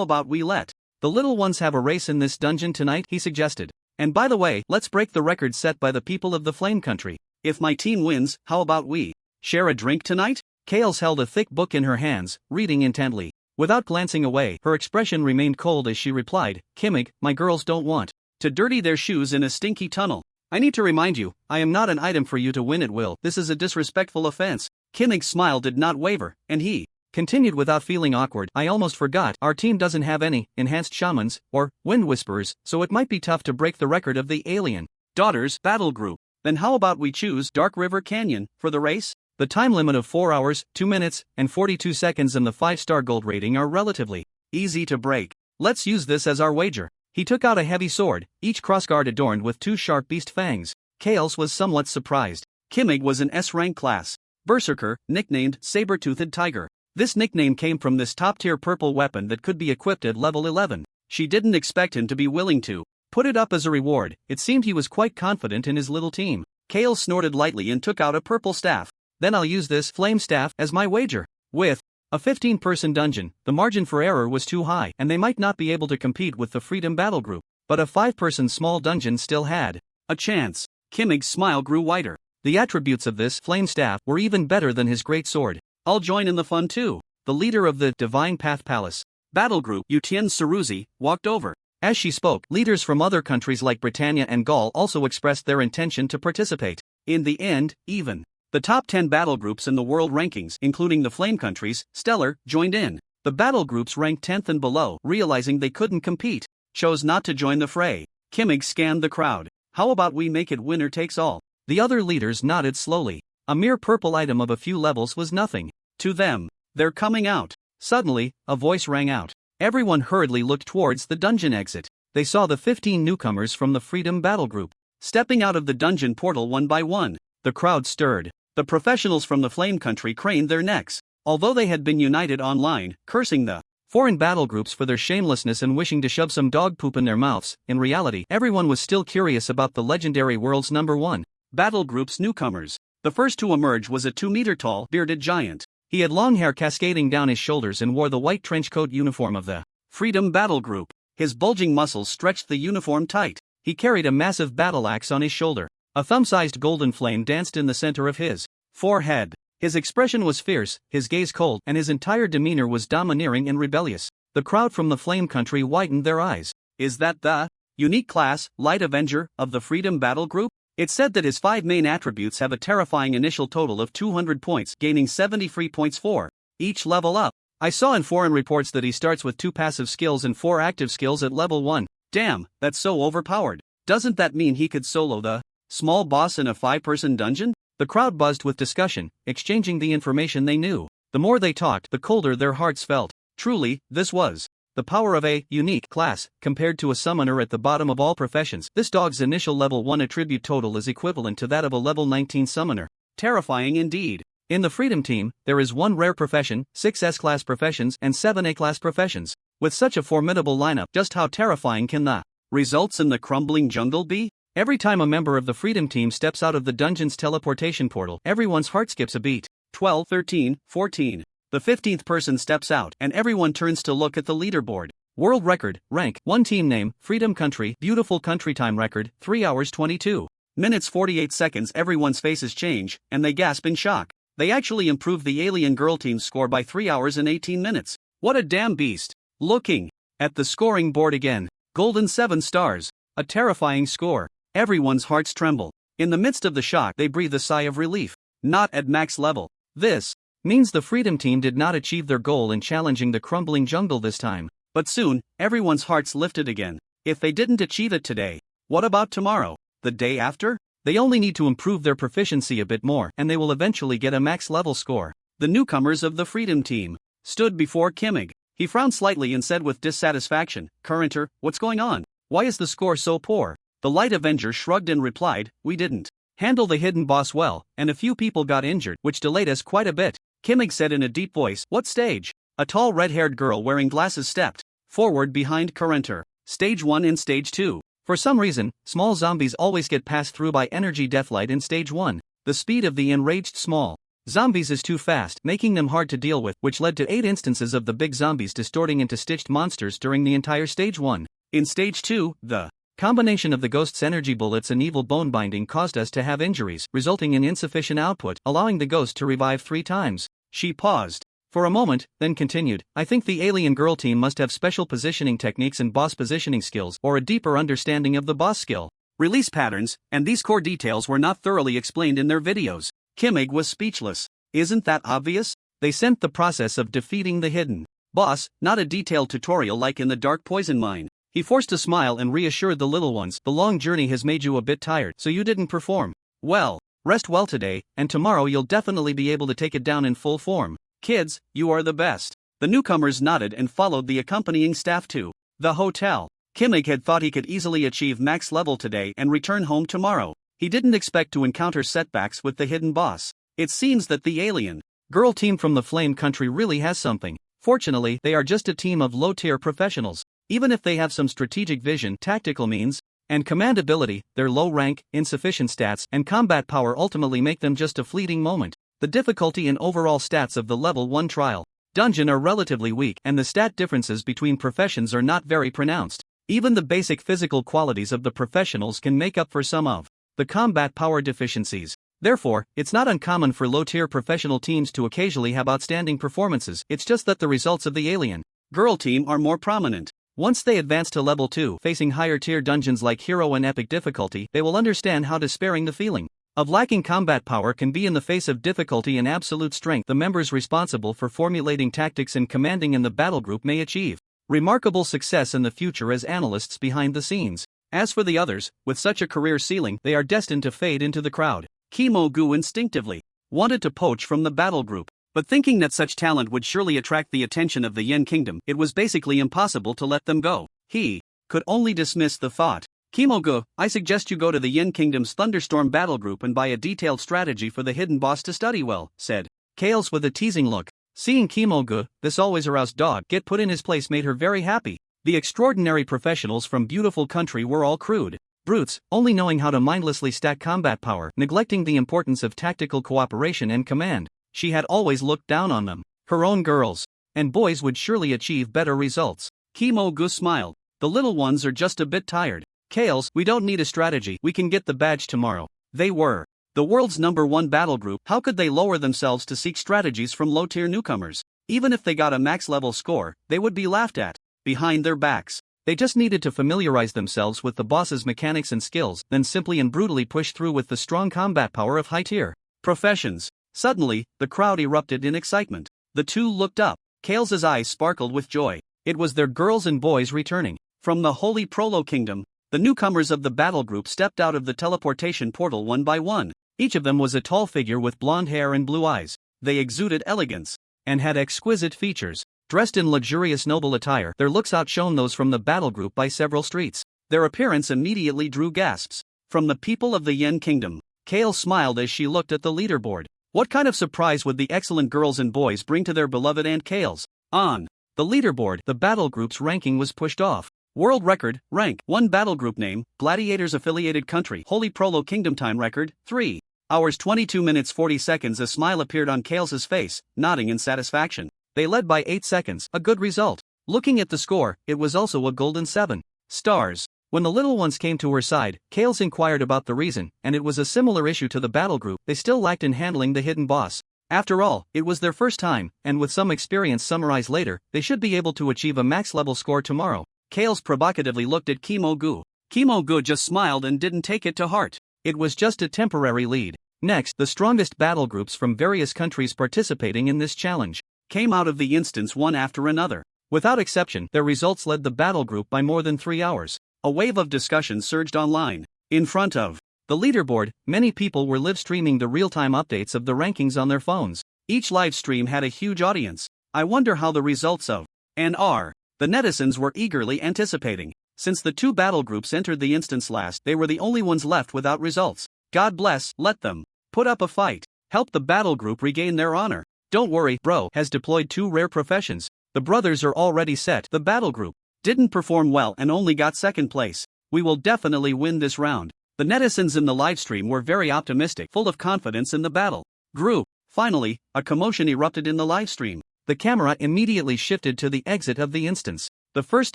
about we let the little ones have a race in this dungeon tonight, he suggested. And by the way, let's break the record set by the people of the Flame Country. If my team wins, how about we share a drink tonight? Kales held a thick book in her hands, reading intently. Without glancing away, her expression remained cold as she replied, Kimmig, my girls don't want to dirty their shoes in a stinky tunnel. I need to remind you, I am not an item for you to win at will. This is a disrespectful offense. Kimmig's smile did not waver, and he continued without feeling awkward. I almost forgot, our team doesn't have any enhanced shamans or wind whisperers, so it might be tough to break the record of the Alien Daughters Battle Group. Then how about we choose Dark River Canyon for the race? The time limit of 4 hours, 2 minutes, and 42 seconds and the 5-star gold rating are relatively easy to break. Let's use this as our wager. He took out a heavy sword, each crossguard adorned with 2 sharp beast fangs. Kales was somewhat surprised. Kimmig was an S-rank class berserker, nicknamed Saber-Toothed Tiger. This nickname came from this top-tier purple weapon that could be equipped at level 11. She didn't expect him to be willing to put it up as a reward. It seemed he was quite confident in his little team. Kale snorted lightly and took out a purple staff. Then I'll use this flame staff as my wager. With a 15-person dungeon, the margin for error was too high, and they might not be able to compete with the Freedom Battle Group. But a 5-person small dungeon still had a chance. Kimmig's smile grew wider. The attributes of this flame staff were even better than his great sword. I'll join in the fun too. The leader of the Divine Path Palace Battle Group, Yutian Saruzi, walked over. As she spoke, leaders from other countries like Britannia and Gaul also expressed their intention to participate. In the end, even the top 10 battle groups in the world rankings, including the Flame countries, Stellar, joined in. The battle groups ranked 10th and below, realizing they couldn't compete, chose not to join the fray. Kimmig scanned the crowd. How about we make it winner takes all? The other leaders nodded slowly. A mere purple item of a few levels was nothing to them. They're coming out. Suddenly, a voice rang out. Everyone hurriedly looked towards the dungeon exit. They saw the 15 newcomers from the Freedom Battle Group stepping out of the dungeon portal one by one. The crowd stirred. The professionals from the Flame Country craned their necks. Although they had been united online, cursing the foreign battle groups for their shamelessness and wishing to shove some dog poop in their mouths, in reality, everyone was still curious about the legendary world's #1 battle group's newcomers. The first to emerge was a 2-meter-tall, bearded giant. He had long hair cascading down his shoulders and wore the white trenchcoat uniform of the Freedom Battle Group. His bulging muscles stretched the uniform tight. He carried a massive battle axe on his shoulder. A thumb-sized golden flame danced in the center of his forehead. His expression was fierce, his gaze cold, and his entire demeanor was domineering and rebellious. The crowd from the Flame Country widened their eyes. Is that the unique class, Light Avenger, of the Freedom Battle Group? It's said that his 5 main attributes have a terrifying initial total of 200 points, gaining 70 free points for each level up. I saw in foreign reports that he starts with 2 passive skills and 4 active skills at level 1. Damn, that's so overpowered. Doesn't that mean he could solo the small boss in a 5-person dungeon? The crowd buzzed with discussion, exchanging the information they knew. The more they talked, the colder their hearts felt. Truly, this was the power of a unique class, compared to a summoner at the bottom of all professions. This dog's initial level 1 attribute total is equivalent to that of a level 19 summoner. Terrifying indeed. In the Freedom Team, there is 1 rare profession, 6 S-class professions and 7 A-class professions. With such a formidable lineup, just how terrifying can the results in the crumbling jungle be? Every time a member of the Freedom Team steps out of the dungeon's teleportation portal, everyone's heart skips a beat. 12, 13, 14. The 15th person steps out, and everyone turns to look at the leaderboard. World record, rank, 1 team name, Freedom Country, beautiful country time record, 3 hours 22 minutes 48 seconds. Everyone's faces change, and they gasp in shock. They actually improved the alien girl team's score by 3 hours and 18 minutes. What a damn beast. Looking at the scoring board again, golden 7 stars, a terrifying score. Everyone's hearts tremble. In the midst of the shock, they breathe a sigh of relief. Not at max level. This means the Freedom Team did not achieve their goal in challenging the crumbling jungle this time. But soon, everyone's hearts lifted again. If they didn't achieve it today, what about tomorrow? The day after? They only need to improve their proficiency a bit more, and they will eventually get a max level score. The newcomers of the Freedom Team stood before Kimmig. He frowned slightly and said with dissatisfaction, "Currenter, what's going on? Why is the score so poor?" The Light Avenger shrugged and replied, "We didn't handle the hidden boss well, and a few people got injured, which delayed us quite a bit." Kimmig said in a deep voice, "What stage?" A tall red-haired girl wearing glasses stepped forward behind Currenter. Stage 1 and Stage 2. For some reason, small zombies always get passed through by energy deathlight in Stage 1. The speed of the enraged small zombies is too fast, making them hard to deal with, which led to 8 instances of the big zombies distorting into stitched monsters during the entire Stage 1. In Stage 2, the combination of the ghost's energy bullets and evil bone binding caused us to have injuries, resulting in insufficient output, allowing the ghost to revive 3 times. She paused for a moment, then continued, "I think the alien girl team must have special positioning techniques and boss positioning skills, or a deeper understanding of the boss skill release patterns, and these core details were not thoroughly explained in their videos." Kimmig was speechless. Isn't that obvious? They sent the process of defeating the hidden boss, not a detailed tutorial like in the Dark Poison Mine. He forced a smile and reassured the little ones, "The long journey has made you a bit tired, so you didn't perform well. Rest well today, and tomorrow you'll definitely be able to take it down in full form. Kids, you are the best." The newcomers nodded and followed the accompanying staff to the hotel. Kimmig had thought he could easily achieve max level today and return home tomorrow. He didn't expect to encounter setbacks with the hidden boss. It seems that the alien girl team from the Flame Country really has something. Fortunately, they are just a team of low-tier professionals. Even if they have some strategic vision, tactical means, and command ability, their low rank, insufficient stats, and combat power ultimately make them just a fleeting moment. The difficulty and overall stats of the level 1 trial dungeon are relatively weak, and the stat differences between professions are not very pronounced. Even the basic physical qualities of the professionals can make up for some of the combat power deficiencies. Therefore, it's not uncommon for low-tier professional teams to occasionally have outstanding performances. It's just that the results of the alien girl team are more prominent. Once they advance to level 2, facing higher-tier dungeons like Hero and Epic difficulty, they will understand how despairing the feeling of lacking combat power can be in the face of difficulty and absolute strength. The members responsible for formulating tactics and commanding in the battle group may achieve remarkable success in the future as analysts behind the scenes. As for the others, with such a career ceiling, they are destined to fade into the crowd. Kimo-gu instinctively wanted to poach from the battle group, but thinking that such talent would surely attract the attention of the Yen Kingdom, it was basically impossible to let them go. He could only dismiss the thought. "Kimo-gu, I suggest you go to the Yen Kingdom's Thunderstorm battle group and buy a detailed strategy for the hidden boss to study well," said Kales with a teasing look. Seeing Kimo-gu, this always aroused dog, get put in his place made her very happy. The extraordinary professionals from Beautiful Country were all crude brutes, only knowing how to mindlessly stack combat power, neglecting the importance of tactical cooperation and command. She had always looked down on them. Her own girls and boys would surely achieve better results. Kimo-gu smiled. "The little ones are just a bit tired. Kales, we don't need a strategy, we can get the badge tomorrow." They were the world's #1 battle group. How could they lower themselves to seek strategies from low-tier newcomers? Even if they got a max-level score, they would be laughed at behind their backs. They just needed to familiarize themselves with the boss's mechanics and skills, then simply and brutally push through with the strong combat power of high-tier professions. Suddenly, the crowd erupted in excitement. The two looked up. Kale's eyes sparkled with joy. It was their girls and boys returning. From the Holy Prolo Kingdom, the newcomers of the battle group stepped out of the teleportation portal one by one. Each of them was a tall figure with blonde hair and blue eyes. They exuded elegance and had exquisite features. Dressed in luxurious noble attire, their looks outshone those from the battle group by several streets. Their appearance immediately drew gasps from the people of the Yen Kingdom. Kale smiled as she looked at the leaderboard. What kind of surprise would the excellent girls and boys bring to their beloved Aunt Kale's? On the leaderboard, the battle group's ranking was pushed off. World record, rank 1 battle group name, Gladiators affiliated country, Holy Prolo Kingdom time record, 3 hours 22 minutes 40 seconds. A smile appeared on Kale's face, nodding in satisfaction. They led by 8 seconds, a good result. Looking at the score, it was also a golden 7 stars. When the little ones came to her side, Kale's inquired about the reason, and it was a similar issue to the battle group. They still lacked in handling the hidden boss. After all, it was their first time, and with some experience summarized later, they should be able to achieve a max level score tomorrow. Kale's provocatively looked at Kimo-gu. Kimo-gu just smiled and didn't take it to heart. It was just a temporary lead. Next, the strongest battle groups from various countries participating in this challenge came out of the instance one after another. Without exception, their results led the battle group by more than 3 hours. A wave of discussion surged online. In front of the leaderboard, many people were live streaming the real-time updates of the rankings on their phones. Each live stream had a huge audience. I wonder how the results of NR the netizens were eagerly anticipating. Since the 2 battle groups entered the instance last, they were the only ones left without results. God bless, let them put up a fight. Help the battle group regain their honor. Don't worry, bro has deployed 2 rare professions. The brothers are already set. The battle group didn't perform well and only got 2nd place. We will definitely win this round. The netizens in the livestream were very optimistic, full of confidence in the battle group. Finally, a commotion erupted in the livestream. The camera immediately shifted to the exit of the instance. The first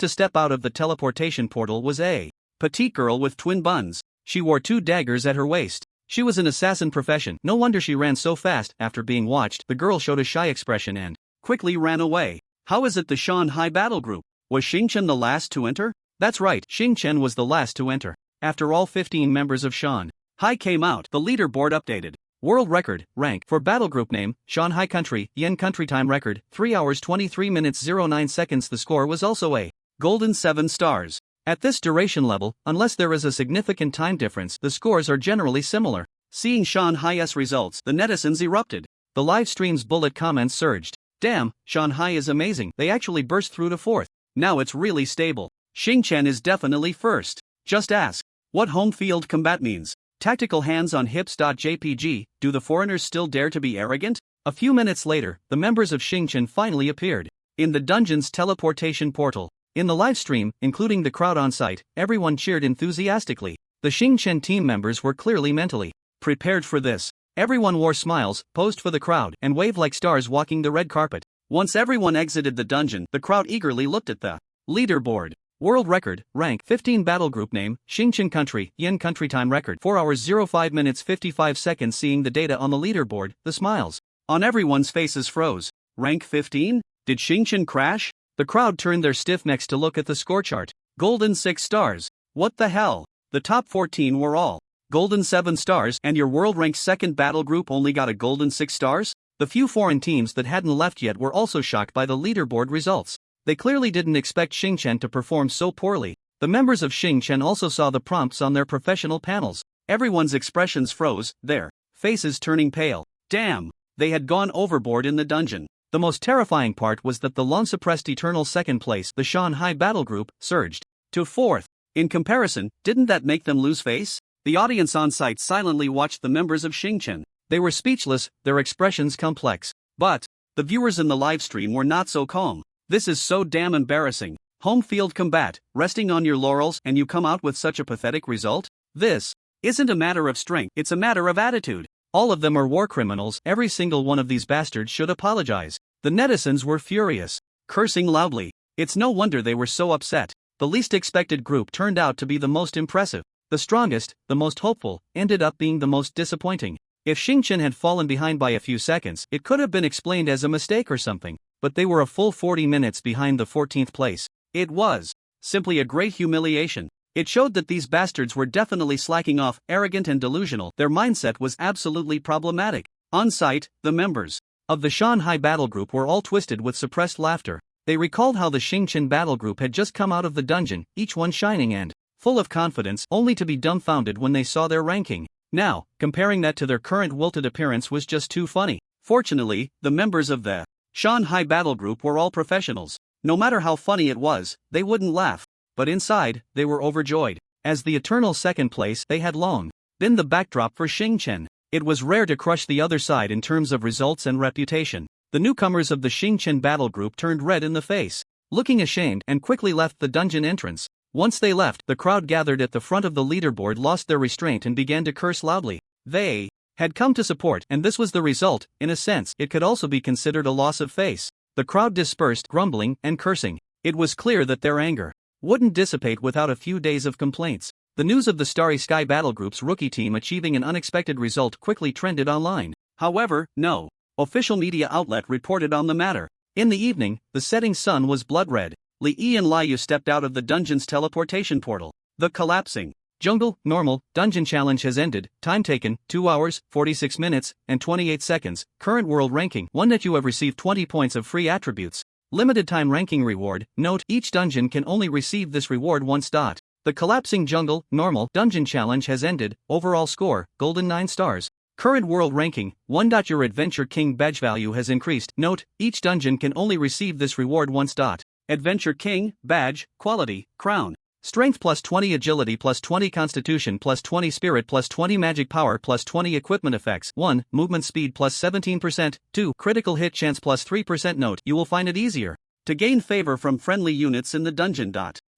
to step out of the teleportation portal was a petite girl with twin buns. She wore 2 daggers at her waist. She was an assassin profession. No wonder she ran so fast. After being watched, the girl showed a shy expression and quickly ran away. How is it the Shanghai battle group? Was Xingchen the last to enter? That's right, Xingchen was the last to enter. After all 15 members of Shanghai came out, the leaderboard updated. World record, rank, for battle group name, Shanghai country, Yen country time record, 3 hours 23 minutes 09 seconds. The score was also a golden 7 stars. At this duration level, unless there is a significant time difference, the scores are generally similar. Seeing Shanghai's results, the netizens erupted. The live stream's bullet comments surged. Damn, Shanghai is amazing. They actually burst through to 4th. Now it's really stable. Xingchen is definitely first. Just ask what home field combat means. Tactical hands on hips.jpg, do the foreigners still dare to be arrogant? A few minutes later, the members of Xingchen finally appeared in the dungeon's teleportation portal. In the live stream, including the crowd on site, everyone cheered enthusiastically. The Xingchen team members were clearly mentally prepared for this. Everyone wore smiles, posed for the crowd, and waved like stars walking the red carpet. Once everyone exited the dungeon, the crowd eagerly looked at the leaderboard. World record, rank, 15 battle group name, Xingchen country, Yen country time record, 4 hours 05 minutes 55 seconds. Seeing the data on the leaderboard, the smiles on everyone's faces froze. Rank 15? Did Xingchen crash? The crowd turned their stiff necks to look at the score chart. Golden 6 stars. What the hell? The top 14 were all golden 7 stars, and your world ranked 2nd battle group only got a golden 6 stars? The few foreign teams that hadn't left yet were also shocked by the leaderboard results. They clearly didn't expect Xingchen to perform so poorly. The members of Xingchen also saw the prompts on their professional panels. Everyone's expressions froze, their faces turning pale. Damn, they had gone overboard in the dungeon. The most terrifying part was that the long-suppressed eternal 2nd place, the Shanghai battle group, surged to 4th. In comparison, didn't that make them lose face? The audience on site silently watched the members of Xingchen. They were speechless, their expressions complex. But the viewers in the live stream were not so calm. This is so damn embarrassing. Home field combat, resting on your laurels, and you come out with such a pathetic result? This isn't a matter of strength, it's a matter of attitude. All of them are war criminals. Every single one of these bastards should apologize. The netizens were furious, cursing loudly. It's no wonder they were so upset. The least expected group turned out to be the most impressive. The strongest, the most hopeful, ended up being the most disappointing. If Xingchen had fallen behind by a few seconds, it could have been explained as a mistake or something. But they were a full 40 minutes behind the 14th place. It was simply a great humiliation. It showed that these bastards were definitely slacking off, arrogant and delusional. Their mindset was absolutely problematic. On site, the members of the Shanghai battle group were all twisted with suppressed laughter. They recalled how the Xingqian battle group had just come out of the dungeon, each one shining and full of confidence, only to be dumbfounded when they saw their ranking. Now, comparing that to their current wilted appearance was just too funny. Fortunately, the members of the Shanghai battle group were all professionals. No matter how funny it was, they wouldn't laugh. But inside, they were overjoyed. As the eternal second place, they had long been the backdrop for Xingqian. It was rare to crush the other side in terms of results and reputation. The newcomers of the Xingqian battle group turned red in the face, looking ashamed, and quickly left the dungeon entrance. Once they left, the crowd gathered at the front of the leaderboard lost their restraint and began to curse loudly. They had come to support, and this was the result. In a sense, it could also be considered a loss of face. The crowd dispersed, grumbling and cursing. It was clear that their anger wouldn't dissipate without a few days of complaints. The news of the Starry Sky Battle Group's rookie team achieving an unexpected result quickly trended online. However, no official media outlet reported on the matter. In the evening, the setting sun was blood red. Li Yi and Liu stepped out of the dungeon's teleportation portal. The collapsing jungle normal dungeon challenge has ended. Time taken 2 hours, 46 minutes, and 28 seconds. Current world ranking 1 that you have received 20 points of free attributes. Limited time ranking reward. Note, each dungeon can only receive this reward once. The collapsing jungle normal dungeon challenge has ended. Overall score golden 9 stars. Current world ranking 1. Your Adventure King badge value has increased. Note, each dungeon can only receive this reward once. Adventure King badge quality crown. Strength plus 20, agility plus 20, constitution plus 20, spirit plus 20, magic power plus 20, equipment effects 1, movement speed plus 17%, 2, critical hit chance plus 3%. Note, you will find it easier to gain favor from friendly units in the dungeon.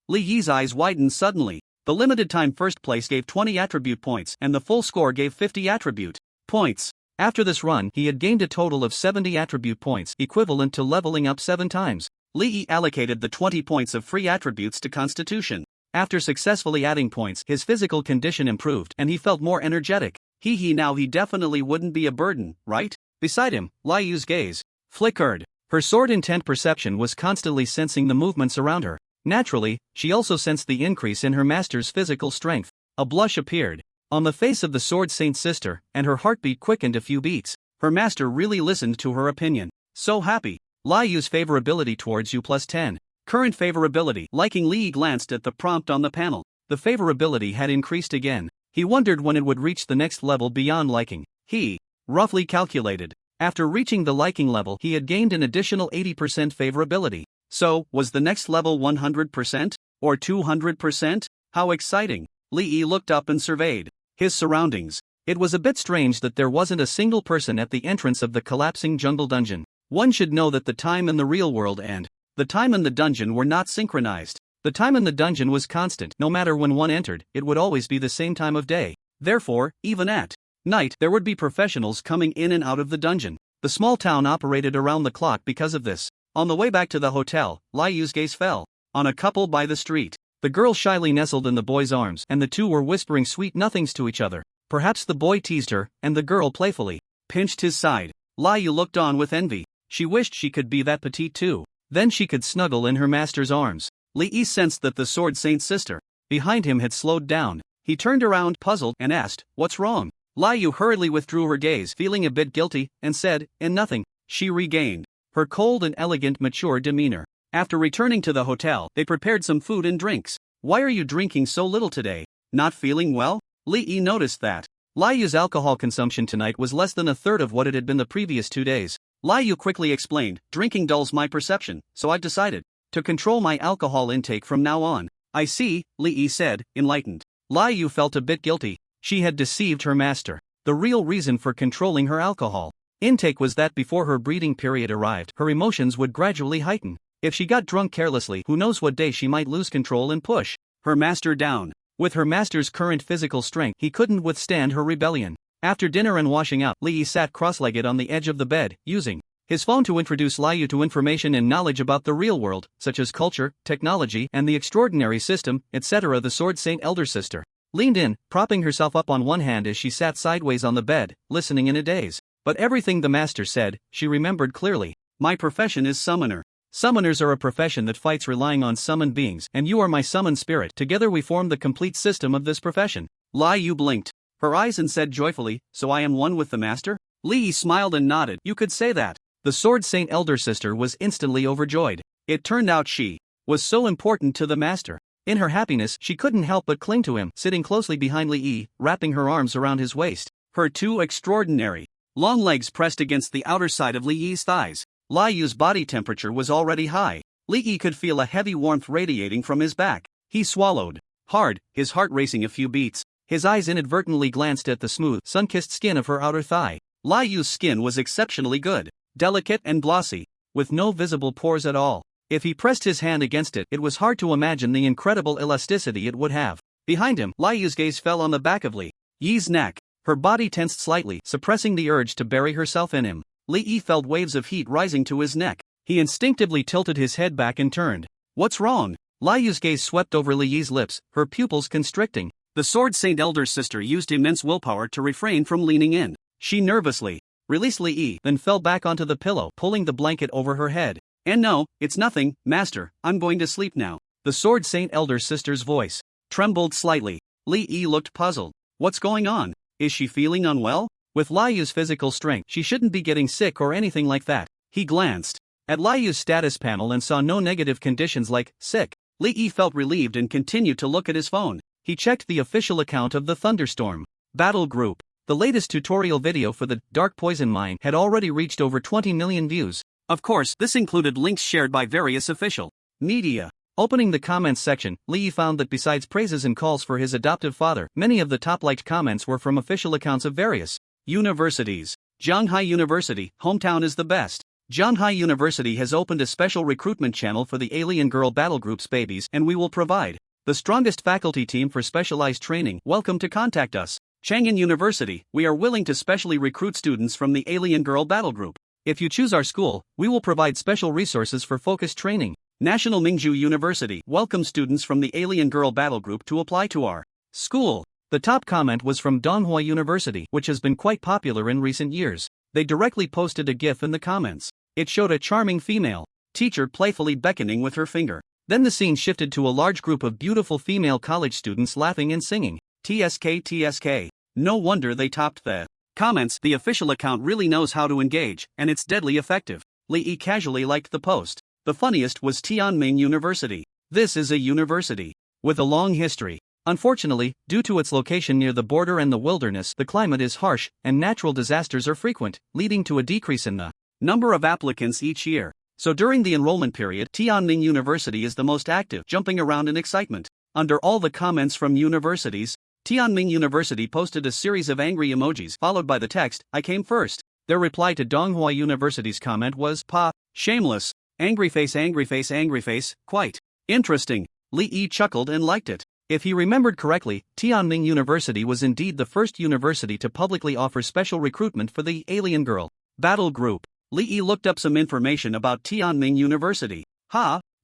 Li Yi's eyes widened suddenly. The limited time first place gave 20 attribute points and the full score gave 50 attribute points. After this run, he had gained a total of 70 attribute points, equivalent to leveling up 7 times. Li Yi allocated the 20 points of free attributes to Constitution. After successfully adding points, his physical condition improved and he felt more energetic. Now he definitely wouldn't be a burden, right? Beside him, Liu's gaze flickered. Her sword intent perception was constantly sensing the movements around her. Naturally, she also sensed the increase in her master's physical strength. A blush appeared on the face of the Sword Saint's sister, and her heartbeat quickened a few beats. Her master really listened to her opinion. So happy. Liu's favorability towards you plus 10. Current favorability. Liking. Li glanced at the prompt on the panel. The favorability had increased again. He wondered when it would reach the next level beyond liking. He roughly calculated. After reaching the liking level, he had gained an additional 80% favorability. So, was the next level 100%? Or 200%? How exciting! Li looked up and surveyed his surroundings. It was a bit strange that there wasn't a single person at the entrance of the collapsing jungle dungeon. One should know that the time in the real world and the time in the dungeon were not synchronized. The time in the dungeon was constant. No matter when one entered, it would always be the same time of day. Therefore, even at night, there would be professionals coming in and out of the dungeon. The small town operated around the clock because of this. On the way back to the hotel, Liu's gaze fell on a couple by the street. The girl shyly nestled in the boy's arms, and the two were whispering sweet nothings to each other. Perhaps the boy teased her, and the girl playfully pinched his side. Liu looked on with envy. She wished she could be that petite too. Then she could snuggle in her master's arms. Li sensed that the Sword Saint's sister behind him had slowed down. He turned around, puzzled, and asked, "What's wrong?" Liu hurriedly withdrew her gaze, feeling a bit guilty, and said, "Nothing." She regained her cold and elegant mature demeanor. After returning to the hotel, they prepared some food and drinks. "Why are you drinking so little today? Not feeling well?" Li noticed that Liu's alcohol consumption tonight was less than a third of what it had been the previous 2 days. Liu quickly explained, "Drinking dulls my perception, so I've decided to control my alcohol intake from now on." "I see," Li said, enlightened. Liu felt a bit guilty. She had deceived her master. The real reason for controlling her alcohol intake was that before her breeding period arrived, her emotions would gradually heighten. If she got drunk carelessly, who knows what day she might lose control and push her master down. With her master's current physical strength, he couldn't withstand her rebellion. After dinner and washing up, Li sat cross-legged on the edge of the bed, using his phone to introduce Liu to information and knowledge about the real world, such as culture, technology, and the extraordinary system, etc. The Sword Saint elder sister leaned in, propping herself up on one hand as she sat sideways on the bed, listening in a daze. But everything the master said, she remembered clearly. "My profession is summoner. Summoners are a profession that fights relying on summoned beings, and you are my summoned spirit. Together we form the complete system of this profession." Liu blinked her eyes and said joyfully, "So I am one with the master?" Li smiled and nodded. "You could say that." The Sword Saint elder sister was instantly overjoyed. It turned out she was so important to the master. In her happiness, she couldn't help but cling to him, sitting closely behind Li Yi, wrapping her arms around his waist. Her two extraordinary long legs pressed against the outer side of Li Yi's thighs. Li Yu's body temperature was already high. Li Yi could feel a heavy warmth radiating from his back. He swallowed hard, his heart racing a few beats. His eyes inadvertently glanced at the smooth, sun-kissed skin of her outer thigh. Li Yu's skin was exceptionally good, delicate and glossy, with no visible pores at all. If he pressed his hand against it, it was hard to imagine the incredible elasticity it would have. Behind him, Li Yu's gaze fell on the back of Li Yi's neck. Her body tensed slightly, suppressing the urge to bury herself in him. Li Yi felt waves of heat rising to his neck. He instinctively tilted his head back and turned. "What's wrong?" Li Yu's gaze swept over Li Yi's lips, her pupils constricting. The Sword Saint elder's sister used immense willpower to refrain from leaning in. She nervously released Li Yi, then fell back onto the pillow, pulling the blanket over her head. "And no, it's nothing, master, I'm going to sleep now." The Sword Saint elder's sister's voice trembled slightly. Li Yi looked puzzled. "What's going on? Is she feeling unwell?" With Li Yu's physical strength, she shouldn't be getting sick or anything like that. He glanced at Li Yu's status panel and saw no negative conditions like sick. Li Yi felt relieved and continued to look at his phone. He checked the official account of the Thunderstorm Battle Group. The latest tutorial video for the Dark Poison Mine had already reached over 20 million views. Of course, this included links shared by various official media. Opening the comments section, Li Yi found that besides praises and calls for his adoptive father, many of the top-liked comments were from official accounts of various universities. Shanghai University, hometown is the best. Shanghai University has opened a special recruitment channel for the alien girl battle group's babies, and we will provide the strongest faculty team for specialized training. Welcome to contact us. Chang'an University, we are willing to specially recruit students from the alien girl battle group. If you choose our school, we will provide special resources for focused training. National Mingju University, welcome students from the alien girl battle group to apply to our school. The top comment was from Manhwa University, which has been quite popular in recent years. They directly posted a GIF in the comments. It showed a charming female teacher playfully beckoning with her finger. Then the scene shifted to a large group of beautiful female college students laughing and singing. TSK TSK. No wonder they topped the comments. The official account really knows how to engage, and it's deadly effective. Li Yi casually liked the post. The funniest was Tianming University. This is a university with a long history. Unfortunately, due to its location near the border and the wilderness, the climate is harsh, and natural disasters are frequent, leading to a decrease in the number of applicants each year. So during the enrollment period, Tianming University is the most active, jumping around in excitement. Under all the comments from universities, Tianming University posted a series of angry emojis, followed by the text, "I came first." Their reply to Donghua University's comment was, "Pa, shameless, angry face, angry face, angry face, quite interesting." Li Yi chuckled and liked it. If he remembered correctly, Tianming University was indeed the first university to publicly offer special recruitment for the alien girl battle group. Li Yi looked up some information about Tianming University.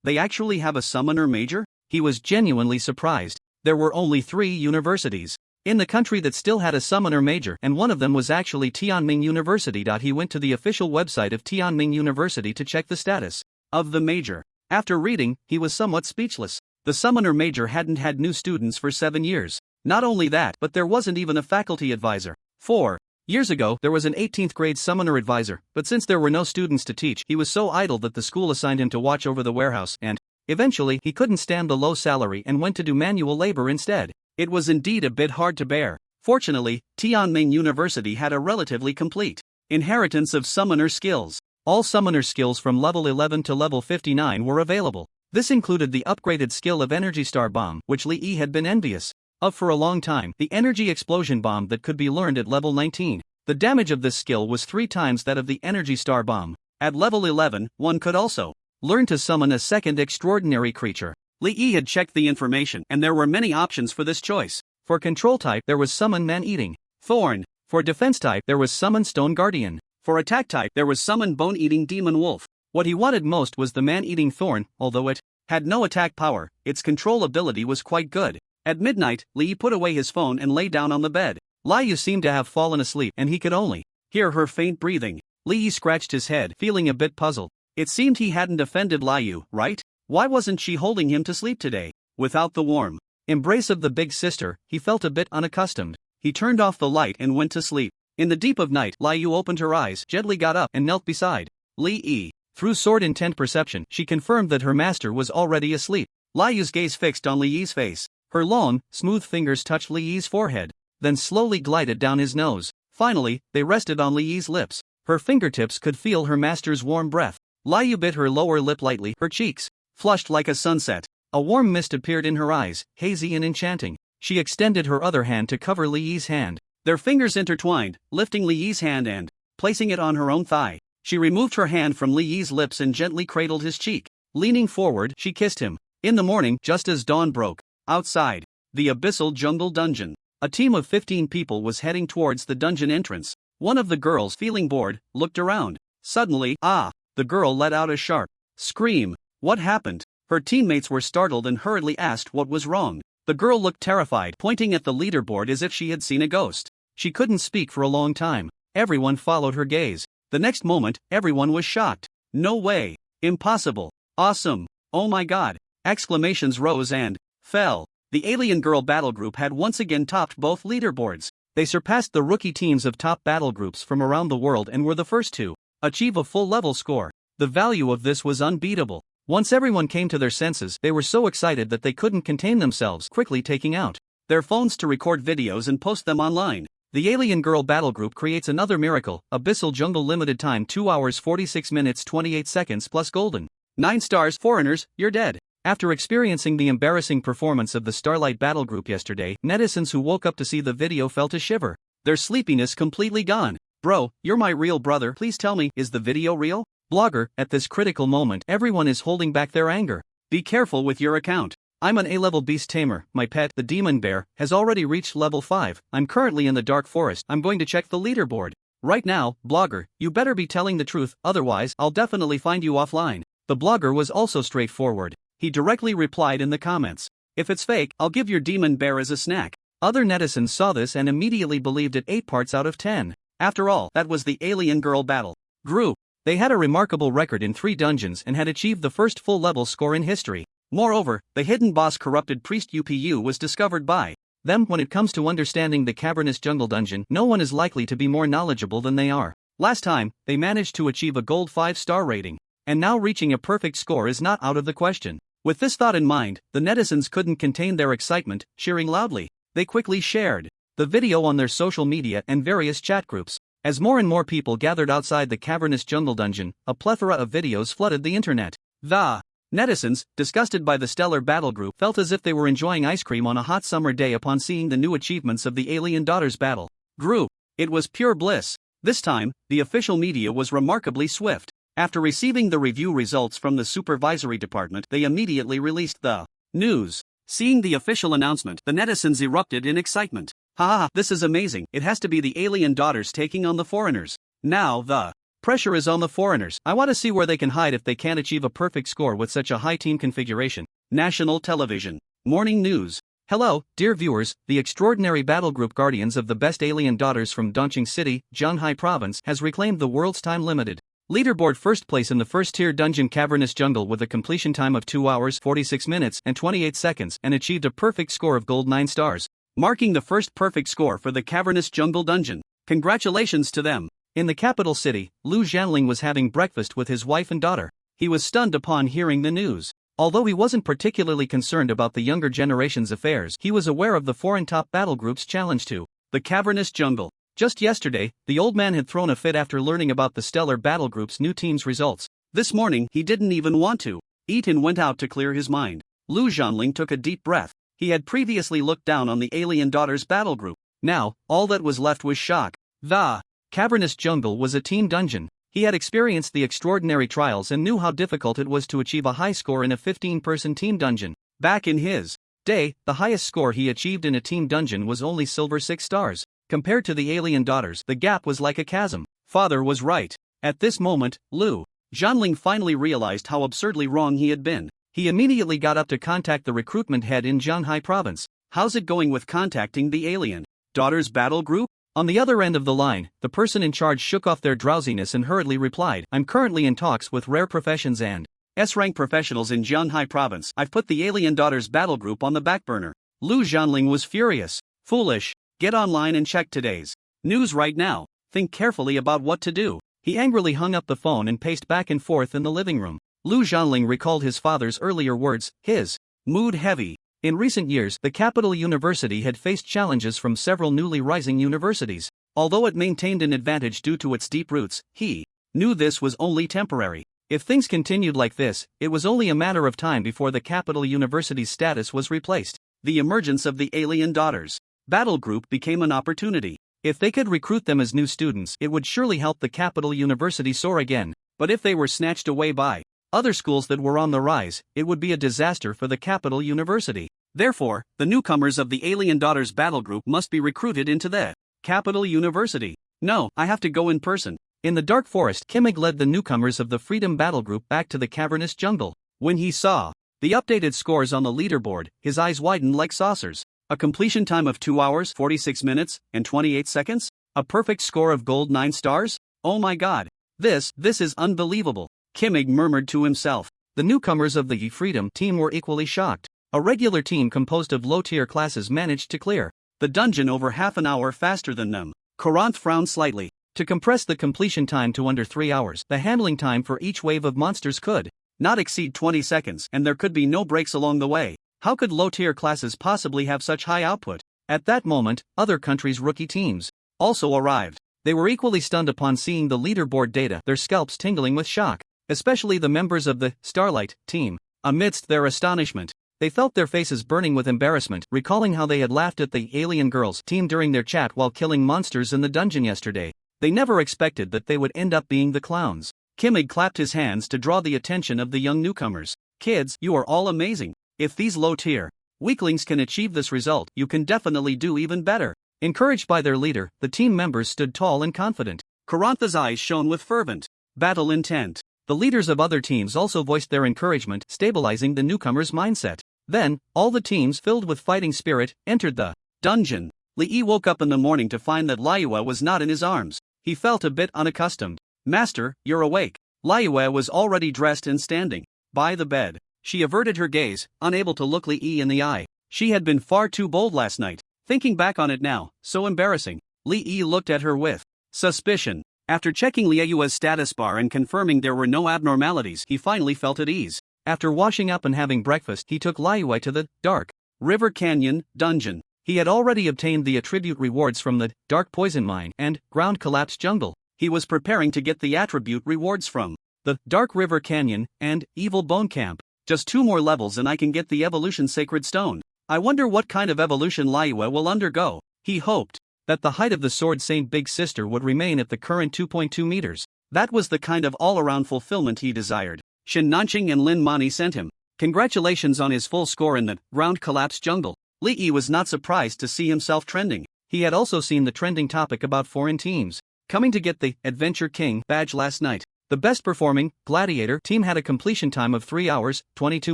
They actually have a summoner major? He was genuinely surprised. There were only 3 universities in the country that still had a summoner major, and one of them was actually Tianming University. He went to the official website of Tianming University to check the status of the major. After reading, he was somewhat speechless. The summoner major hadn't had new students for 7 years. Not only that, but there wasn't even a faculty advisor. 4 years ago, there was an 18th grade summoner advisor, but since there were no students to teach, he was so idle that the school assigned him to watch over the warehouse, and eventually he couldn't stand the low salary and went to do manual labor instead. It was indeed a bit hard to bear. Fortunately, Tianming University had a relatively complete inheritance of summoner skills. All summoner skills from level 11 to level 59 were available. This included the upgraded skill of Energy Star Bomb, which Li Yi had been envious of for a long time, the Energy Explosion Bomb that could be learned at level 19. The damage of this skill was 3 times that of the Energy Star Bomb. At level 11, one could also learn to summon a second extraordinary creature. Li Yi had checked the information, and there were many options for this choice. For control type, there was Summon Man-Eating Thorn. For defense type, there was Summon Stone Guardian. For attack type, there was Summon Bone-Eating Demon Wolf. What he wanted most was the Man-Eating Thorn. Although it had no attack power, its control ability was quite good. At midnight, Li Yi put away his phone and lay down on the bed. Li Yu seemed to have fallen asleep, and he could only hear her faint breathing. Li Yi scratched his head, feeling a bit puzzled. It seemed he hadn't offended Li Yu, right? Why wasn't she holding him to sleep today? Without the warm embrace of the big sister, he felt a bit unaccustomed. He turned off the light and went to sleep. In the deep of night, Li Yu opened her eyes, gently got up, and knelt beside Li Yi. Through sword intent perception, she confirmed that her master was already asleep. Liu's gaze fixed on Li Yi's face. Her long, smooth fingers touched Li Yi's forehead, then slowly glided down his nose. Finally, they rested on Li Yi's lips. Her fingertips could feel her master's warm breath. Liu bit her lower lip lightly, her cheeks flushed like a sunset. A warm mist appeared in her eyes, hazy and enchanting. She extended her other hand to cover Li Yi's hand. Their fingers intertwined, lifting Li Yi's hand and placing it on her own thigh. She removed her hand from Li Yi's lips and gently cradled his cheek. Leaning forward, she kissed him. In the morning, just as dawn broke, outside the abyssal jungle dungeon, a team of 15 people was heading towards the dungeon entrance. One of the girls, feeling bored, looked around. Suddenly, the girl let out a sharp scream. What happened? Her teammates were startled and hurriedly asked what was wrong. The girl looked terrified, pointing at the leaderboard as if she had seen a ghost. She couldn't speak for a long time. Everyone followed her gaze. The next moment, everyone was shocked. No way. Impossible. Awesome. Oh my god. Exclamations rose and fell. The alien girl battle group had once again topped both leaderboards. They surpassed the rookie teams of top battle groups from around the world and were the first to achieve a full level score. The value of this was unbeatable. Once everyone came to their senses, they were so excited that they couldn't contain themselves, quickly taking out their phones to record videos and post them online. The Alien Girl Battle Group creates another miracle. Abyssal Jungle limited time 2 hours 46 minutes 28 seconds plus golden. 9 stars. Foreigners, you're dead. After experiencing the embarrassing performance of the Starlight Battle Group yesterday, netizens who woke up to see the video felt a shiver. Their sleepiness completely gone. Bro, you're my real brother. Please tell me, is the video real? Blogger, at this critical moment, everyone is holding back their anger. Be careful with your account. I'm an A-level beast tamer. My pet, the demon bear, has already reached level 5. I'm currently in the dark forest. I'm going to check the leaderboard. Right now, blogger, you better be telling the truth, otherwise, I'll definitely find you offline. The blogger was also straightforward. He directly replied in the comments. If it's fake, I'll give your demon bear as a snack. Other netizens saw this and immediately believed it 8 parts out of 10. After all, that was the Alien Girl Battle Group. They had a remarkable record in 3 dungeons and had achieved the first full-level score in history. Moreover, the hidden boss Corrupted Priest UPU was discovered by them. When it comes to understanding the cavernous jungle dungeon, no one is likely to be more knowledgeable than they are. Last time, they managed to achieve a gold 5-star rating, and now reaching a perfect score is not out of the question. With this thought in mind, the netizens couldn't contain their excitement, cheering loudly. They quickly shared the video on their social media and various chat groups. As more and more people gathered outside the cavernous jungle dungeon, a plethora of videos flooded the internet. The netizens, disgusted by the stellar battle group, felt as if they were enjoying ice cream on a hot summer day upon seeing the new achievements of the Alien Daughters battle group. It was pure bliss. This time, the official media was remarkably swift. After receiving the review results from the supervisory department, they immediately released the news. Seeing the official announcement, the netizens erupted in excitement. Haha, this is amazing. It has to be the Alien Daughters taking on the foreigners. Now the pressure is on the foreigners. I want to see where they can hide if they can't achieve a perfect score with such a high team configuration. National television. Morning news. Hello, dear viewers. The extraordinary battle group Guardians of the Best Alien Daughters from Dongqing City, Zhanghai Province, has reclaimed the world's time limited leaderboard first place in the first tier dungeon cavernous jungle with a completion time of 2 hours 46 minutes and 28 seconds and achieved a perfect score of gold 9 stars, marking the first perfect score for the cavernous jungle dungeon. Congratulations to them. In the capital city, Lu Zhanling was having breakfast with his wife and daughter. He was stunned upon hearing the news. Although he wasn't particularly concerned about the younger generation's affairs, he was aware of the foreign top battle group's challenge to the cavernous jungle. Just yesterday, the old man had thrown a fit after learning about the stellar battle group's new team's results. This morning, he didn't even want to eat and went out to clear his mind. Lu Zhanling took a deep breath. He had previously looked down on the Alien Daughters battle group. Now, all that was left was shock. The cavernous jungle was a team dungeon. He had experienced the extraordinary trials and knew how difficult it was to achieve a high score in a 15-person team dungeon. Back in his day, the highest score he achieved in a team dungeon was only silver 6 stars. Compared to the Alien Daughters, the gap was like a chasm. Father was right. At this moment, Lu Zhanling finally realized how absurdly wrong he had been. He immediately got up to contact the recruitment head in Zhanghai Province. How's it going with contacting the Alien Daughters battle group? On the other end of the line, the person in charge shook off their drowsiness and hurriedly replied, I'm currently in talks with Rare Professions and S-rank professionals in Zhanghai Province. I've put the Alien Daughters battle group on the back burner. Lu Zhanling was furious. Foolish. Get online and check today's news right now. Think carefully about what to do. He angrily hung up the phone and paced back and forth in the living room. Lu Zhanling recalled his father's earlier words, his mood heavy. In recent years, the capital university had faced challenges from several newly rising universities. Although it maintained an advantage due to its deep roots, he knew this was only temporary. If things continued like this, it was only a matter of time before the capital university's status was replaced. The emergence of the Alien Daughters battle group became an opportunity. If they could recruit them as new students, it would surely help the capital university soar again. But if they were snatched away by other schools that were on the rise, it would be a disaster for the capital university. Therefore, the newcomers of the Alien Daughters battle group must be recruited into the capital university. No, I have to go in person. In the dark forest, Kimmig led the newcomers of the Freedom Battle Group back to the cavernous jungle. When he saw the updated scores on the leaderboard, his eyes widened like saucers. A completion time of 2 hours, 46 minutes, and 28 seconds? A perfect score of gold 9 stars? Oh my god. This is unbelievable. Kimmig murmured to himself. The newcomers of the Freedom team were equally shocked. A regular team composed of low-tier classes managed to clear the dungeon over half an hour faster than them. Coranth frowned slightly. To compress the completion time to under 3 hours, the handling time for each wave of monsters could not exceed 20 seconds, and there could be no breaks along the way. How could low-tier classes possibly have such high output? At that moment, other countries' rookie teams also arrived. They were equally stunned upon seeing the leaderboard data, their scalps tingling with shock. Especially the members of the Starlight team. Amidst their astonishment, they felt their faces burning with embarrassment, recalling how they had laughed at the Alien Girls team during their chat while killing monsters in the dungeon yesterday. They never expected that they would end up being the clowns. Kimmig clapped his hands to draw the attention of the young newcomers. Kids, you are all amazing. If these low-tier weaklings can achieve this result, you can definitely do even better. Encouraged by their leader, the team members stood tall and confident. Carantha's eyes shone with fervent battle intent. The leaders of other teams also voiced their encouragement, stabilizing the newcomers' mindset. Then, all the teams filled with fighting spirit entered the dungeon. Li Yi woke up in the morning to find that Liyue was not in his arms. He felt a bit unaccustomed. Master, you're awake. Liyue was already dressed and standing by the bed. She averted her gaze, unable to look Li Yi in the eye. She had been far too bold last night. Thinking back on it now, so embarrassing. Li Yi looked at her with suspicion. After checking Liyue's status bar and confirming there were no abnormalities, he finally felt at ease. After washing up and having breakfast, he took Liyue to the Dark River Canyon dungeon. He had already obtained the attribute rewards from the Dark Poison Mine and Ground Collapse Jungle. He was preparing to get the attribute rewards from the Dark River Canyon and Evil Bone Camp. Just 2 more levels and I can get the Evolution Sacred Stone. I wonder what kind of evolution Liyue will undergo. He hoped that the height of the Sword Saint Big Sister would remain at the current 2.2 meters. That was the kind of all-around fulfillment he desired. Shin Nanqing and Lin Mani sent him congratulations on his full score in the Ground Collapse Jungle. Li Yi was not surprised to see himself trending. He had also seen the trending topic about foreign teams coming to get the Adventure King badge last night. The best performing Gladiator team had a completion time of 3 hours, 22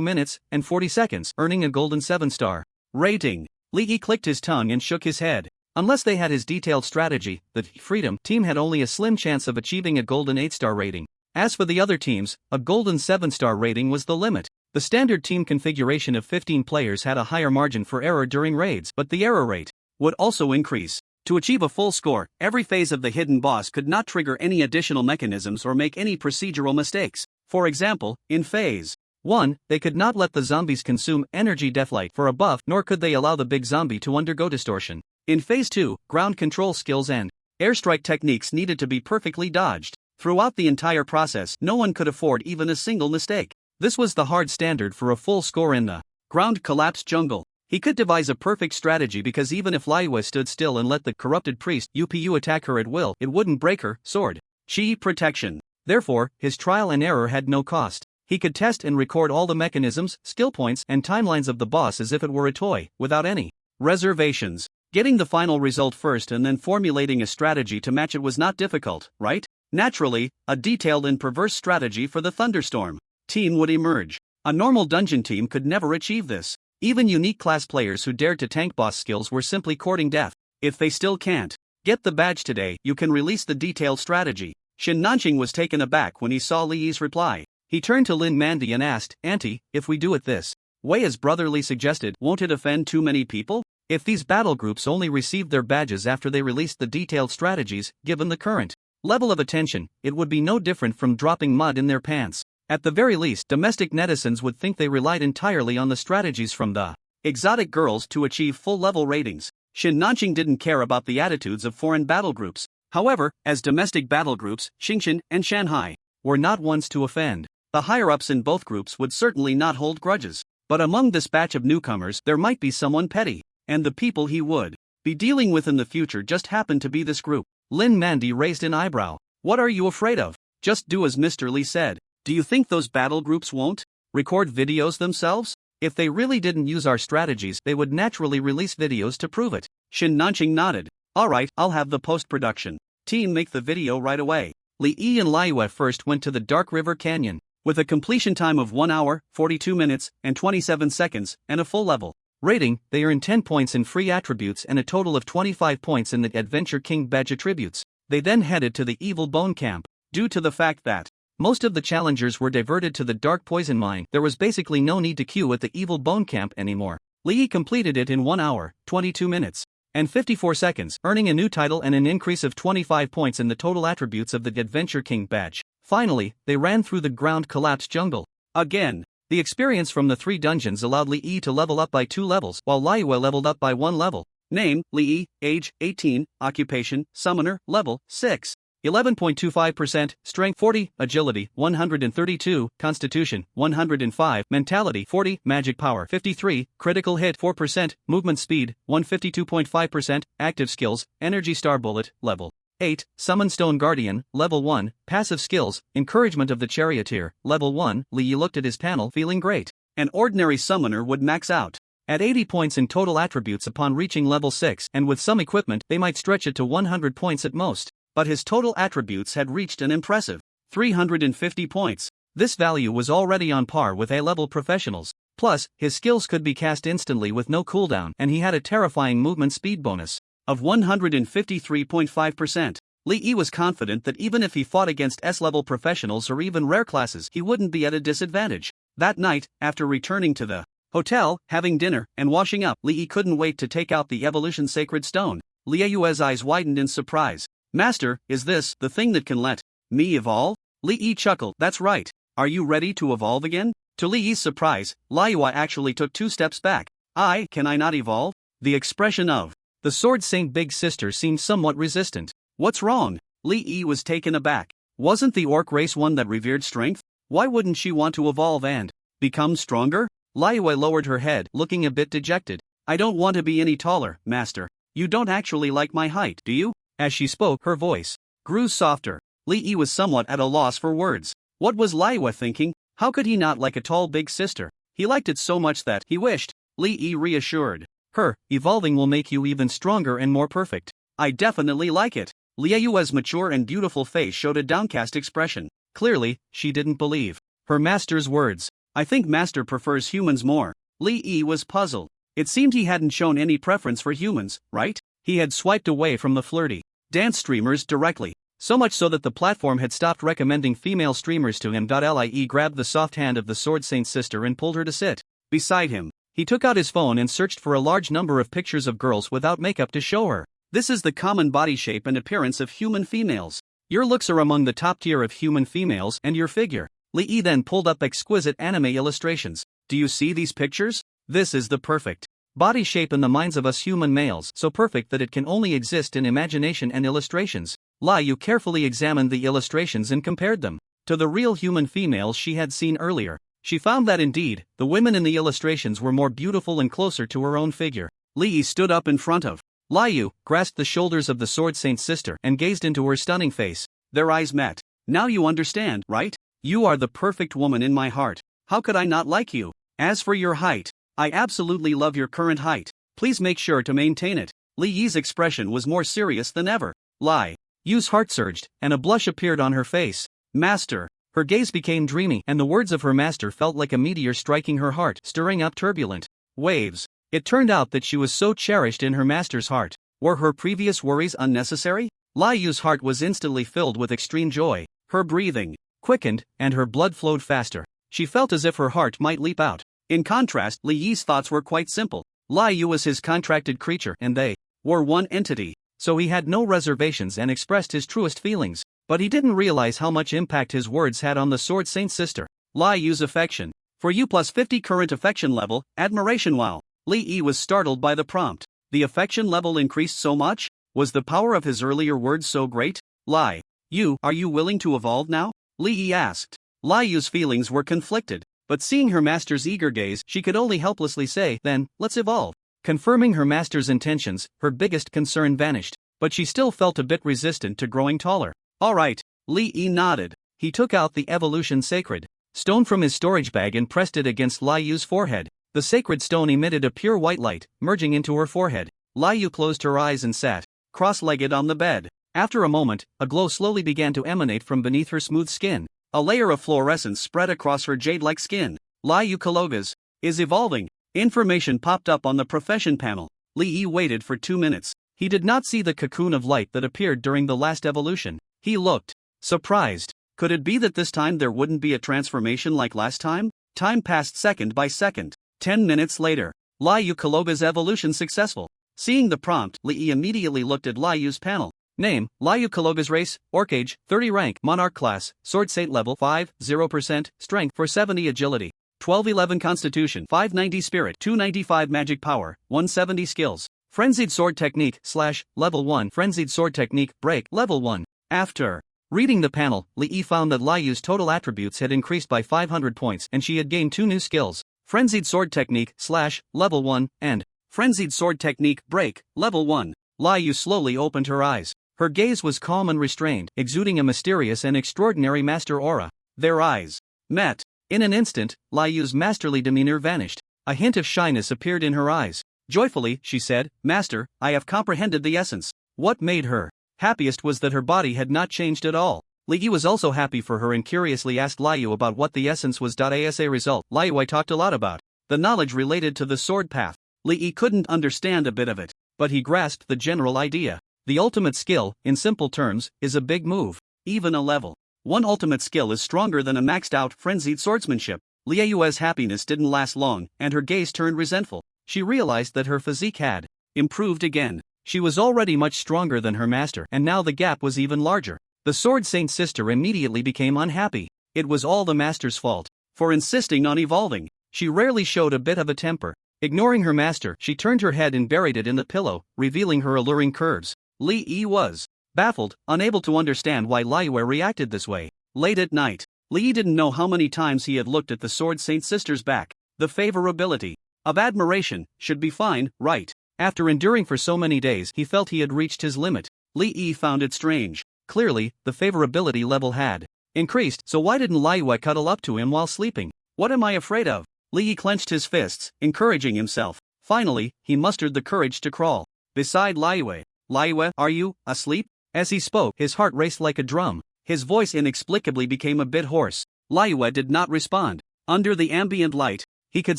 minutes, and 40 seconds, earning a golden 7-star rating. Li Yi clicked his tongue and shook his head. Unless they had his detailed strategy, the Freedom team had only a slim chance of achieving a golden 8-star rating. As for the other teams, a golden 7-star rating was the limit. The standard team configuration of 15 players had a higher margin for error during raids, but the error rate would also increase. To achieve a full score, every phase of the hidden boss could not trigger any additional mechanisms or make any procedural mistakes. For example, in Phase 1, they could not let the zombies consume energy deathlight for a buff, nor could they allow the big zombie to undergo distortion. In Phase 2, ground control skills and airstrike techniques needed to be perfectly dodged. Throughout the entire process, no one could afford even a single mistake. This was the hard standard for a full score in the Ground Collapse Jungle. He could devise a perfect strategy because even if Liyue stood still and let the corrupted priest UPU attack her at will, it wouldn't break her sword chi protection. Therefore, his trial and error had no cost. He could test and record all the mechanisms, skill points, and timelines of the boss as if it were a toy, without any reservations. Getting the final result first and then formulating a strategy to match it was not difficult, right? Naturally, a detailed and perverse strategy for the Thunderstorm team would emerge. A normal dungeon team could never achieve this. Even unique class players who dared to tank boss skills were simply courting death. If they still can't get the badge today, you can release the detailed strategy. Shin Nanqing was taken aback when he saw Li Yi's reply. He turned to Lin Mandy and asked, "Auntie, if we do it this way as brotherly suggested, won't it offend too many people? If these battle groups only received their badges after they released the detailed strategies, given the current level of attention, it would be no different from dropping mud in their pants. At the very least, domestic netizens would think they relied entirely on the strategies from the exotic girls to achieve full-level ratings. Shin Nanqing didn't care about the attitudes of foreign battle groups. However, as domestic battle groups, Xingqian and Shanghai were not ones to offend. The higher-ups in both groups would certainly not hold grudges. But among this batch of newcomers, there might be someone petty, and the people he would be dealing with in the future just happened to be this group. Lin Mandy raised an eyebrow. What are you afraid of? Just do as Mr. Lee said. Do you think those battle groups won't record videos themselves? If they really didn't use our strategies, they would naturally release videos to prove it. Shin Nanqing nodded. Alright, I'll have the post-production team make the video right away. Li Yi and Liu first went to the Dark River Canyon, with a completion time of 1 hour, 42 minutes, and 27 seconds, and a full level rating. They earned 10 points in free attributes and a total of 25 points in the Adventure King badge attributes. They then headed to the Evil Bone Camp. Due to the fact that most of the challengers were diverted to the Dark Poison Mine, there was basically no need to queue at the Evil Bone Camp anymore. Li Yi completed it in 1 hour, 22 minutes, and 54 seconds, earning a new title and an increase of 25 points in the total attributes of the Adventure King badge. Finally, they ran through the ground-collapsed jungle. Again, the experience from the 3 dungeons allowed Li Yi to level up by 2 levels, while Liu leveled up by 1 level. Name, Li Yi, age, 18, occupation, summoner, level, 6. 11.25%, strength 40, agility 132, constitution 105, mentality 40, magic power 53, critical hit 4%, movement speed 152.5%, active skills, energy star bullet, level 8, summon stone guardian, level 1, passive skills, encouragement of the charioteer, level 1. Li Yi looked at his panel feeling great. An ordinary summoner would max out at 80 points in total attributes upon reaching level 6, and with some equipment they might stretch it to 100 points at most. But his total attributes had reached an impressive 350 points. This value was already on par with A-level professionals. Plus, his skills could be cast instantly with no cooldown, and he had a terrifying movement speed bonus of 153.5%. Li Yi was confident that even if he fought against S-level professionals or even rare classes, he wouldn't be at a disadvantage. That night, after returning to the hotel, having dinner, and washing up, Li Yi couldn't wait to take out the Evolution Sacred Stone. Liu's eyes widened in surprise. Master, is this the thing that can let me evolve? Li Yi chuckled. That's right. Are you ready to evolve again? To Li Yi's surprise, Liu actually took 2 steps back. Can I not evolve? The expression of the Sword Saint Big Sister seemed somewhat resistant. What's wrong? Li Yi was taken aback. Wasn't the orc race one that revered strength? Why wouldn't she want to evolve and become stronger? Liu lowered her head, looking a bit dejected. I don't want to be any taller, Master. You don't actually like my height, do you? As she spoke, her voice grew softer. Li Yi was somewhat at a loss for words. What was Liu thinking? How could he not like a tall big sister? He liked it so much that he wished. Li Yi reassured her, evolving will make you even stronger and more perfect. I definitely like it. Liu's mature and beautiful face showed a downcast expression. Clearly, she didn't believe her master's words. I think Master prefers humans more. Li Yi was puzzled. It seemed he hadn't shown any preference for humans, right? He had swiped away from the flirty dance streamers directly, so much so that the platform had stopped recommending female streamers to him. Lie grabbed the soft hand of the Sword Saint's sister and pulled her to sit beside him. He took out his phone and searched for a large number of pictures of girls without makeup to show her. This is the common body shape and appearance of human females. Your looks are among the top tier of human females, and your figure. Li Yi then pulled up exquisite anime illustrations. Do you see these pictures? This is the perfect body shape in the minds of us human males, so perfect that it can only exist in imagination and illustrations. Liu carefully examined the illustrations and compared them to the real human females she had seen earlier. She found that indeed, the women in the illustrations were more beautiful and closer to her own figure. Li Yi stood up in front of Liu, grasped the shoulders of the Sword Saint's sister, and gazed into her stunning face. Their eyes met. Now you understand, right? You are the perfect woman in my heart. How could I not like you? As for your height, I absolutely love your current height. Please make sure to maintain it. Li Yi's expression was more serious than ever. Liu's heart surged, and a blush appeared on her face. Master. Her gaze became dreamy, and the words of her master felt like a meteor striking her heart, stirring up turbulent waves. It turned out that she was so cherished in her master's heart. Were her previous worries unnecessary? Liu's heart was instantly filled with extreme joy. Her breathing quickened, and her blood flowed faster. She felt as if her heart might leap out. In contrast, Li Yi's thoughts were quite simple. Liu was his contracted creature, and they were one entity, so he had no reservations and expressed his truest feelings. But he didn't realize how much impact his words had on the Sword Saint's sister. Li Yu's affection. For you plus 50 current affection level, admiration. Wow. Li Yi was startled by the prompt. The affection level increased so much? Was the power of his earlier words so great? Li Yu, are you willing to evolve now? Li Yi asked. Li Yu's feelings were conflicted, but seeing her master's eager gaze, she could only helplessly say, then, let's evolve. Confirming her master's intentions, her biggest concern vanished, but she still felt a bit resistant to growing taller. Alright, Li Yi nodded. He took out the evolution sacred stone from his storage bag and pressed it against Li Yu's forehead. The sacred stone emitted a pure white light, merging into her forehead. Li Yu closed her eyes and sat cross-legged on the bed. After a moment, a glow slowly began to emanate from beneath her smooth skin. A layer of fluorescence spread across her jade-like skin. Li Yu Kalogas is evolving. Information popped up on the profession panel. Li Yi waited for 2 minutes. He did not see the cocoon of light that appeared during the last evolution. He looked surprised. Could it be that this time there wouldn't be a transformation like last time? Time passed second by second. 10 minutes later, Li Yu Kaloga's evolution successful. Seeing the prompt, Li Yi immediately looked at Li Yu's panel. Name, Li Yu Kaloga's race, Orc age, 30 rank, Monarch class, Sword Saint level 5, 0%, strength 470 agility, 1211 constitution, 590 spirit, 295 magic power, 170 skills. Frenzied sword technique / level 1 Frenzied sword technique break level 1. After reading the panel, Li Yi found that Li Yu's total attributes had increased by 500 points and she had gained 2 new skills. Frenzied sword technique / level 1 and Frenzied sword technique break level 1. Li Yu slowly opened her eyes. Her gaze was calm and restrained, exuding a mysterious and extraordinary master aura. Their eyes met. In an instant, Li Yu's masterly demeanor vanished. A hint of shyness appeared in her eyes. Joyfully, she said, Master, I have comprehended the essence. What made her happiest was that her body had not changed at all. Li Yu was also happy for her and curiously asked Li Yu about what the essence was. As a result, Li Yu talked a lot about the knowledge related to the sword path. Li Yi couldn't understand a bit of it, but he grasped the general idea. The ultimate skill, in simple terms, is a big move. Even a level 1 ultimate skill is stronger than a maxed-out frenzied swordsmanship. Li Yu's happiness didn't last long, and her gaze turned resentful. She realized that her physique had improved again. She was already much stronger than her master, and now the gap was even larger. The Sword Saint's sister immediately became unhappy. It was all the master's fault for insisting on evolving. She rarely showed a bit of a temper. Ignoring her master, she turned her head and buried it in the pillow, revealing her alluring curves. Li Yi was baffled, unable to understand why Li Yu reacted this way. Late at night, Li Yi didn't know how many times he had looked at the Sword Saint's sister's back. The favorability of admiration should be fine, right? After enduring for so many days, he felt he had reached his limit. Li Yi found it strange. Clearly, the favorability level had increased, so why didn't Li Yu cuddle up to him while sleeping? What am I afraid of? Li Yi clenched his fists, encouraging himself. Finally, he mustered the courage to crawl beside Li Yu. Li Yu, are you asleep? As he spoke, his heart raced like a drum. His voice inexplicably became a bit hoarse. Li Yu did not respond. Under the ambient light, he could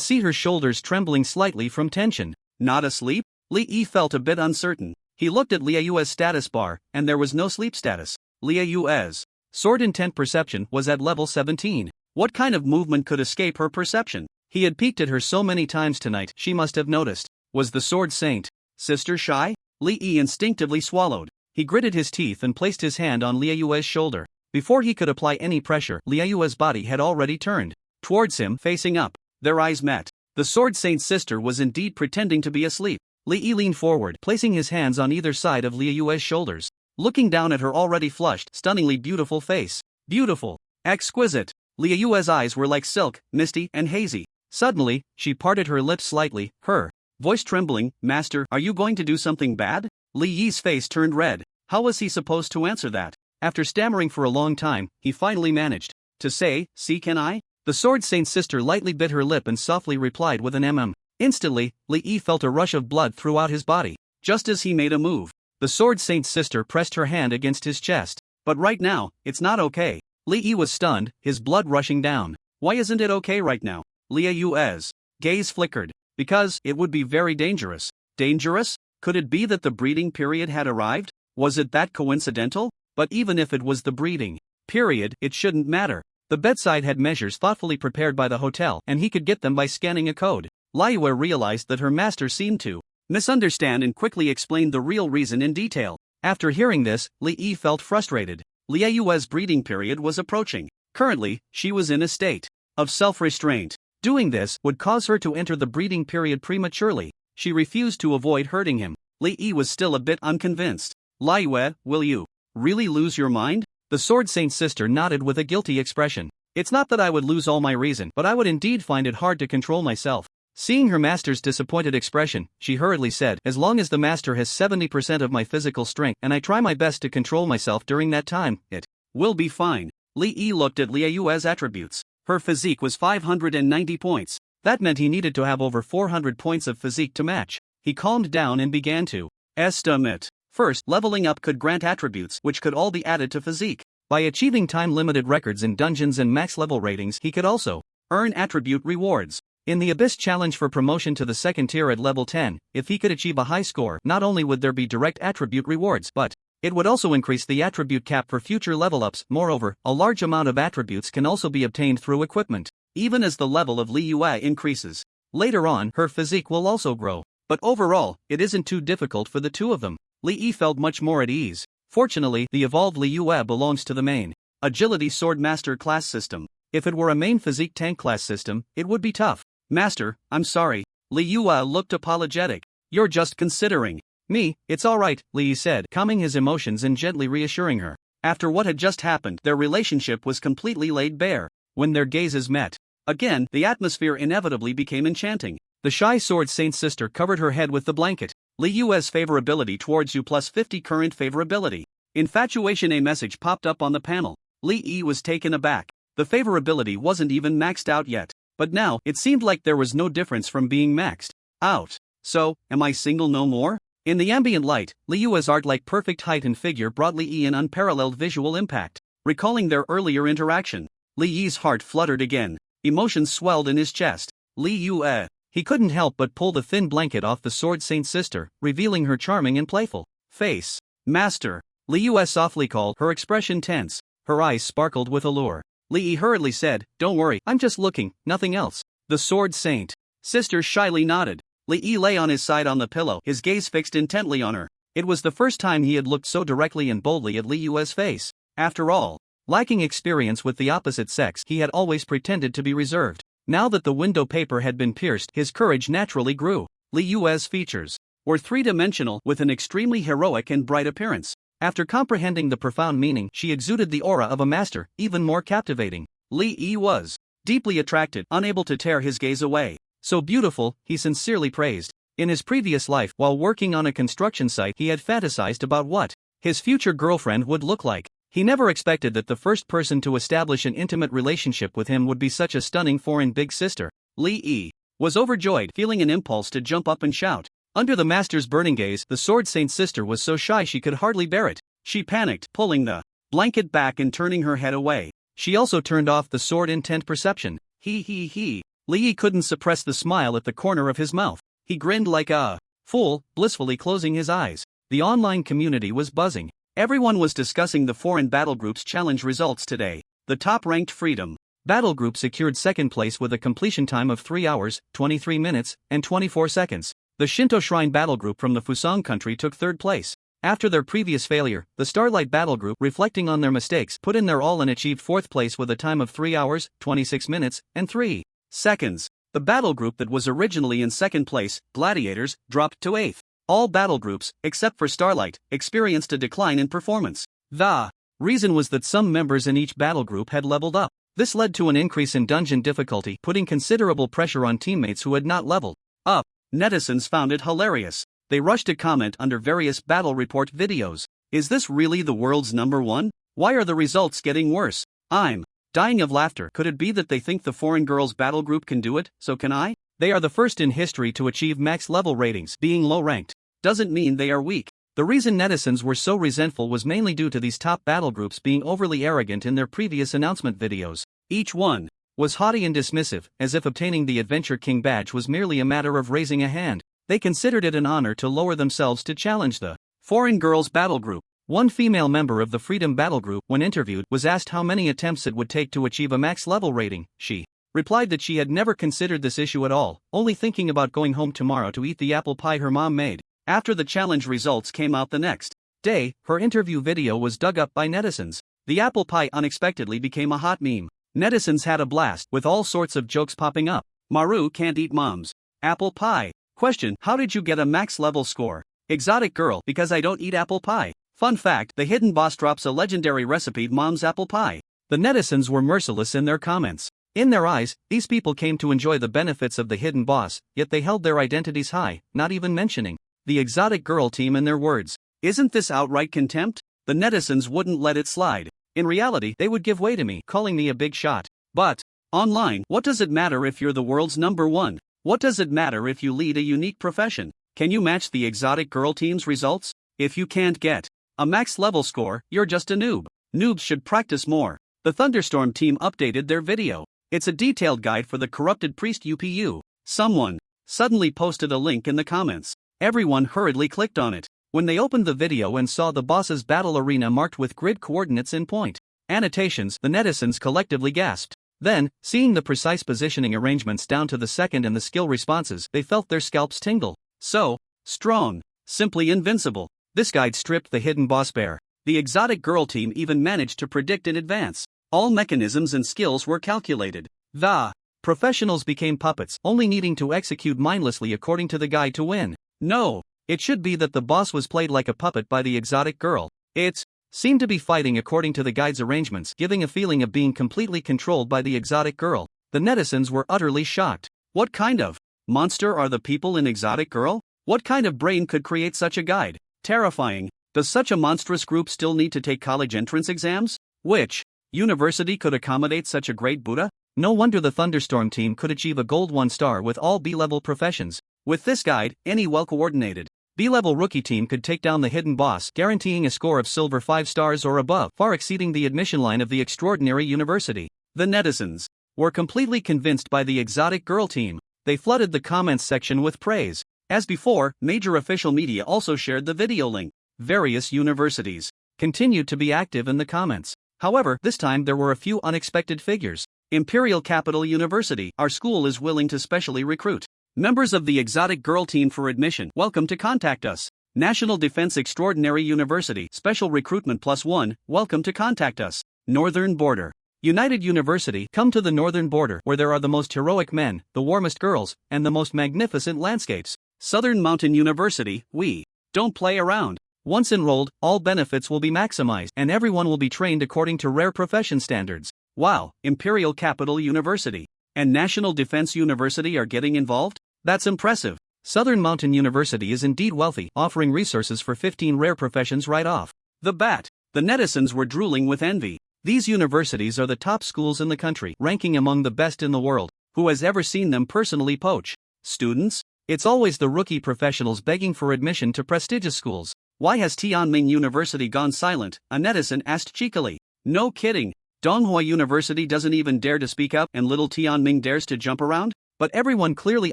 see her shoulders trembling slightly from tension. Not asleep? Li Yi felt a bit uncertain. He looked at Li Yu's status bar, and there was no sleep status. Li Yu's sword intent perception was at level 17. What kind of movement could escape her perception? He had peeked at her so many times tonight, she must have noticed. Was the Sword Saint sister shy? Li Yi instinctively swallowed. He gritted his teeth and placed his hand on Li Yu's shoulder. Before he could apply any pressure, Li Yu's body had already turned towards him, facing up. Their eyes met. The Sword Saint's sister was indeed pretending to be asleep. Li Yi leaned forward, placing his hands on either side of Li Yu's shoulders, looking down at her already flushed, stunningly beautiful face. Beautiful. Exquisite. Li Yu's eyes were like silk, misty and hazy. Suddenly, she parted her lips slightly, her voice trembling. Master, are you going to do something bad? Li Yi's face turned red. How was he supposed to answer that? After stammering for a long time, he finally managed to say, see, can I? The Sword Saint's sister lightly bit her lip and softly replied with an Instantly, Li Yi felt a rush of blood throughout his body. Just as he made a move, the Sword Saint's sister pressed her hand against his chest. But right now, it's not okay. Li Yi was stunned, his blood rushing down. Why isn't it okay right now? Li Yu's gaze flickered. Because it would be very dangerous. Dangerous? Could it be that the breeding period had arrived? Was it that coincidental? But even if it was the breeding period, it shouldn't matter. The bedside had measures thoughtfully prepared by the hotel, and he could get them by scanning a code. Li Yu realized that her master seemed to misunderstand and quickly explained the real reason in detail. After hearing this, Li Yi felt frustrated. Liu Yue's breeding period was approaching. Currently, she was in a state of self-restraint. Doing this would cause her to enter the breeding period prematurely. She refused to avoid hurting him. Li Yi was still a bit unconvinced. Liu Yue, will you really lose your mind? The Sword Saint's sister nodded with a guilty expression. It's not that I would lose all my reason, but I would indeed find it hard to control myself. Seeing her master's disappointed expression, she hurriedly said, as long as the master has 70% of my physical strength and I try my best to control myself during that time, it will be fine. Li Yi looked at Liu Yue's attributes. Her physique was 590 points. That meant he needed to have over 400 points of physique to match. He calmed down and began to estimate. First, leveling up could grant attributes which could all be added to physique. By achieving time-limited records in dungeons and max-level ratings, he could also earn attribute rewards. In the Abyss challenge for promotion to the second tier at level 10, if he could achieve a high score, not only would there be direct attribute rewards, but it would also increase the attribute cap for future level-ups. Moreover, a large amount of attributes can also be obtained through equipment. Even as the level of Li Yue increases, later on, her physique will also grow. But overall, it isn't too difficult for the two of them. Li Yi felt much more at ease. Fortunately, the evolved Li Yue belongs to the main Agility Sword Master class system. If it were a main physique tank class system, it would be tough. Master, I'm sorry. Li Yue looked apologetic. You're just considering me. It's alright, Li Yi said, calming his emotions and gently reassuring her. After what had just happened, their relationship was completely laid bare. When their gazes met again, the atmosphere inevitably became enchanting. The shy Sword Saint's sister covered her head with the blanket. Li Yue's favorability towards you plus 50 current favorability. Infatuation. A message popped up on the panel. Li Yi was taken aback. The favorability wasn't even maxed out yet. But now, it seemed like there was no difference from being maxed out. So, am I single no more? In the ambient light, Li Yue's art-like perfect height and figure brought Li Yi an unparalleled visual impact. Recalling their earlier interaction, Li Yi's heart fluttered again. Emotions swelled in his chest. Li Yue. He couldn't help but pull the thin blanket off the Sword Saint's sister, revealing her charming and playful face. Master. Li Yue softly called, her expression tense. Her eyes sparkled with allure. Li Yi hurriedly said, don't worry, I'm just looking, nothing else. The Sword Saint sister shyly nodded. Li Yi lay on his side on the pillow, his gaze fixed intently on her. It was the first time he had looked so directly and boldly at Li Yue's face. After all, lacking experience with the opposite sex, he had always pretended to be reserved. Now that the window paper had been pierced, his courage naturally grew. Li Yue's features were three-dimensional with an extremely heroic and bright appearance. After comprehending the profound meaning, she exuded the aura of a master, even more captivating. Li Yi was deeply attracted, unable to tear his gaze away. So beautiful, he sincerely praised. In his previous life, while working on a construction site, he had fantasized about what his future girlfriend would look like. He never expected that the first person to establish an intimate relationship with him would be such a stunning foreign big sister. Li Yi was overjoyed, feeling an impulse to jump up and shout. Under the master's burning gaze, the Sword Saint's sister was so shy she could hardly bear it. She panicked, pulling the blanket back and turning her head away. She also turned off the sword intent perception. He. Li Yi couldn't suppress the smile at the corner of his mouth. He grinned like a fool, blissfully closing his eyes. The online community was buzzing. Everyone was discussing the foreign battle group's challenge results today. The top-ranked Freedom Battle Group secured second place with a completion time of 3 hours, 23 minutes, and 24 seconds. The Shinto Shrine Battle Group from the Fusang country took third place. After their previous failure, the Starlight Battle Group, reflecting on their mistakes, put in their all and achieved fourth place with a time of 3 hours, 26 minutes, and 3 seconds. The battle group that was originally in second place, Gladiators, dropped to 8th. All battle groups, except for Starlight, experienced a decline in performance. The reason was that some members in each battle group had leveled up. This led to an increase in dungeon difficulty, putting considerable pressure on teammates who had not leveled up. Netizens found it hilarious. They rushed to comment under various battle report videos. Is this really the world's #1? Why are the results getting worse? I'm dying of laughter. Could it be that they think the foreign girls battle group can do it, so can I? They are the first in history to achieve max level ratings. Being low ranked doesn't mean they are weak. The reason netizens were so resentful was mainly due to these top battle groups being overly arrogant in their previous announcement videos. Each one was haughty and dismissive, as if obtaining the Adventure King badge was merely a matter of raising a hand. They considered it an honor to lower themselves to challenge the foreign girls battle group. One female member of the Freedom Battle Group, when interviewed, was asked how many attempts it would take to achieve a max level rating. She replied that she had never considered this issue at all, only thinking about going home tomorrow to eat the apple pie her mom made. After the challenge results came out the next day, her interview video was dug up by netizens. the apple pie unexpectedly became a hot meme. Netizens had a blast, with all sorts of jokes popping up. Maru can't eat mom's apple pie. Question: how did you get a max level score? Exotic girl: because I don't eat apple pie. Fun fact: the hidden boss drops a legendary recipe: mom's apple pie. The netizens were merciless in their comments. In their eyes, these people came to enjoy the benefits of the hidden boss, yet they held their identities high, not even mentioning the exotic girl team in their words. Isn't this outright contempt? The netizens wouldn't let it slide. In reality, they would give way to me, calling me a big shot. But online, what does it matter if you're the world's #1? What does it matter if you lead a unique profession? Can you match the exotic girl team's results? If you can't get a max level score, you're just a noob. Noobs should practice more. The Thunderstorm team updated their video. It's a detailed guide for the corrupted priest UPU. Someone suddenly posted a link in the comments. Everyone hurriedly clicked on it. When they opened the video and saw the boss's battle arena marked with grid coordinates in point annotations, the netizens collectively gasped. Then, seeing the precise positioning arrangements down to the second and the skill responses, they felt their scalps tingle. So strong, simply invincible. This guide stripped the hidden boss bare. The exotic girl team even managed to predict in advance. All mechanisms and skills were calculated. The professionals became puppets, only needing to execute mindlessly according to the guide to win. No, it should be that the boss was played like a puppet by the exotic girl. It seemed to be fighting according to the guide's arrangements, giving a feeling of being completely controlled by the exotic girl. The netizens were utterly shocked. What kind of monster are the people in Exotic Girl? What kind of brain could create such a guide? Terrifying. Does such a monstrous group still need to take college entrance exams? Which university could accommodate such a great Buddha? No wonder the Thunderstorm team could achieve a gold 1-star with all B-level professions. With this guide, any well-coordinated B-level rookie team could take down the hidden boss, guaranteeing a score of silver 5 stars or above, far exceeding the admission line of the extraordinary university. The netizens were completely convinced by the exotic girl team. They flooded the comments section with praise. As before, major official media also shared the video link. Various universities continued to be active in the comments. However, this time there were a few unexpected figures. Imperial Capital University: our school is willing to specially recruit members of the exotic girl team for admission. Welcome to contact us. National Defense Extraordinary University: special recruitment +1, welcome to contact us. Northern Border United University: come to the northern border where there are the most heroic men, the warmest girls, and the most magnificent landscapes. Southern Mountain University: we don't play around. Once enrolled, all benefits will be maximized and everyone will be trained according to rare profession standards. Wow, Imperial Capital University and National Defense University are getting involved? That's impressive. Southern Mountain University is indeed wealthy, offering resources for 15 rare professions right off the bat. The netizens were drooling with envy. These universities are the top schools in the country, ranking among the best in the world. Who has ever seen them personally poach students? It's always the rookie professionals begging for admission to prestigious schools. Why has Tianming University gone silent? A netizen asked cheekily. No kidding. Donghua University doesn't even dare to speak up and little Tianming dares to jump around? But everyone clearly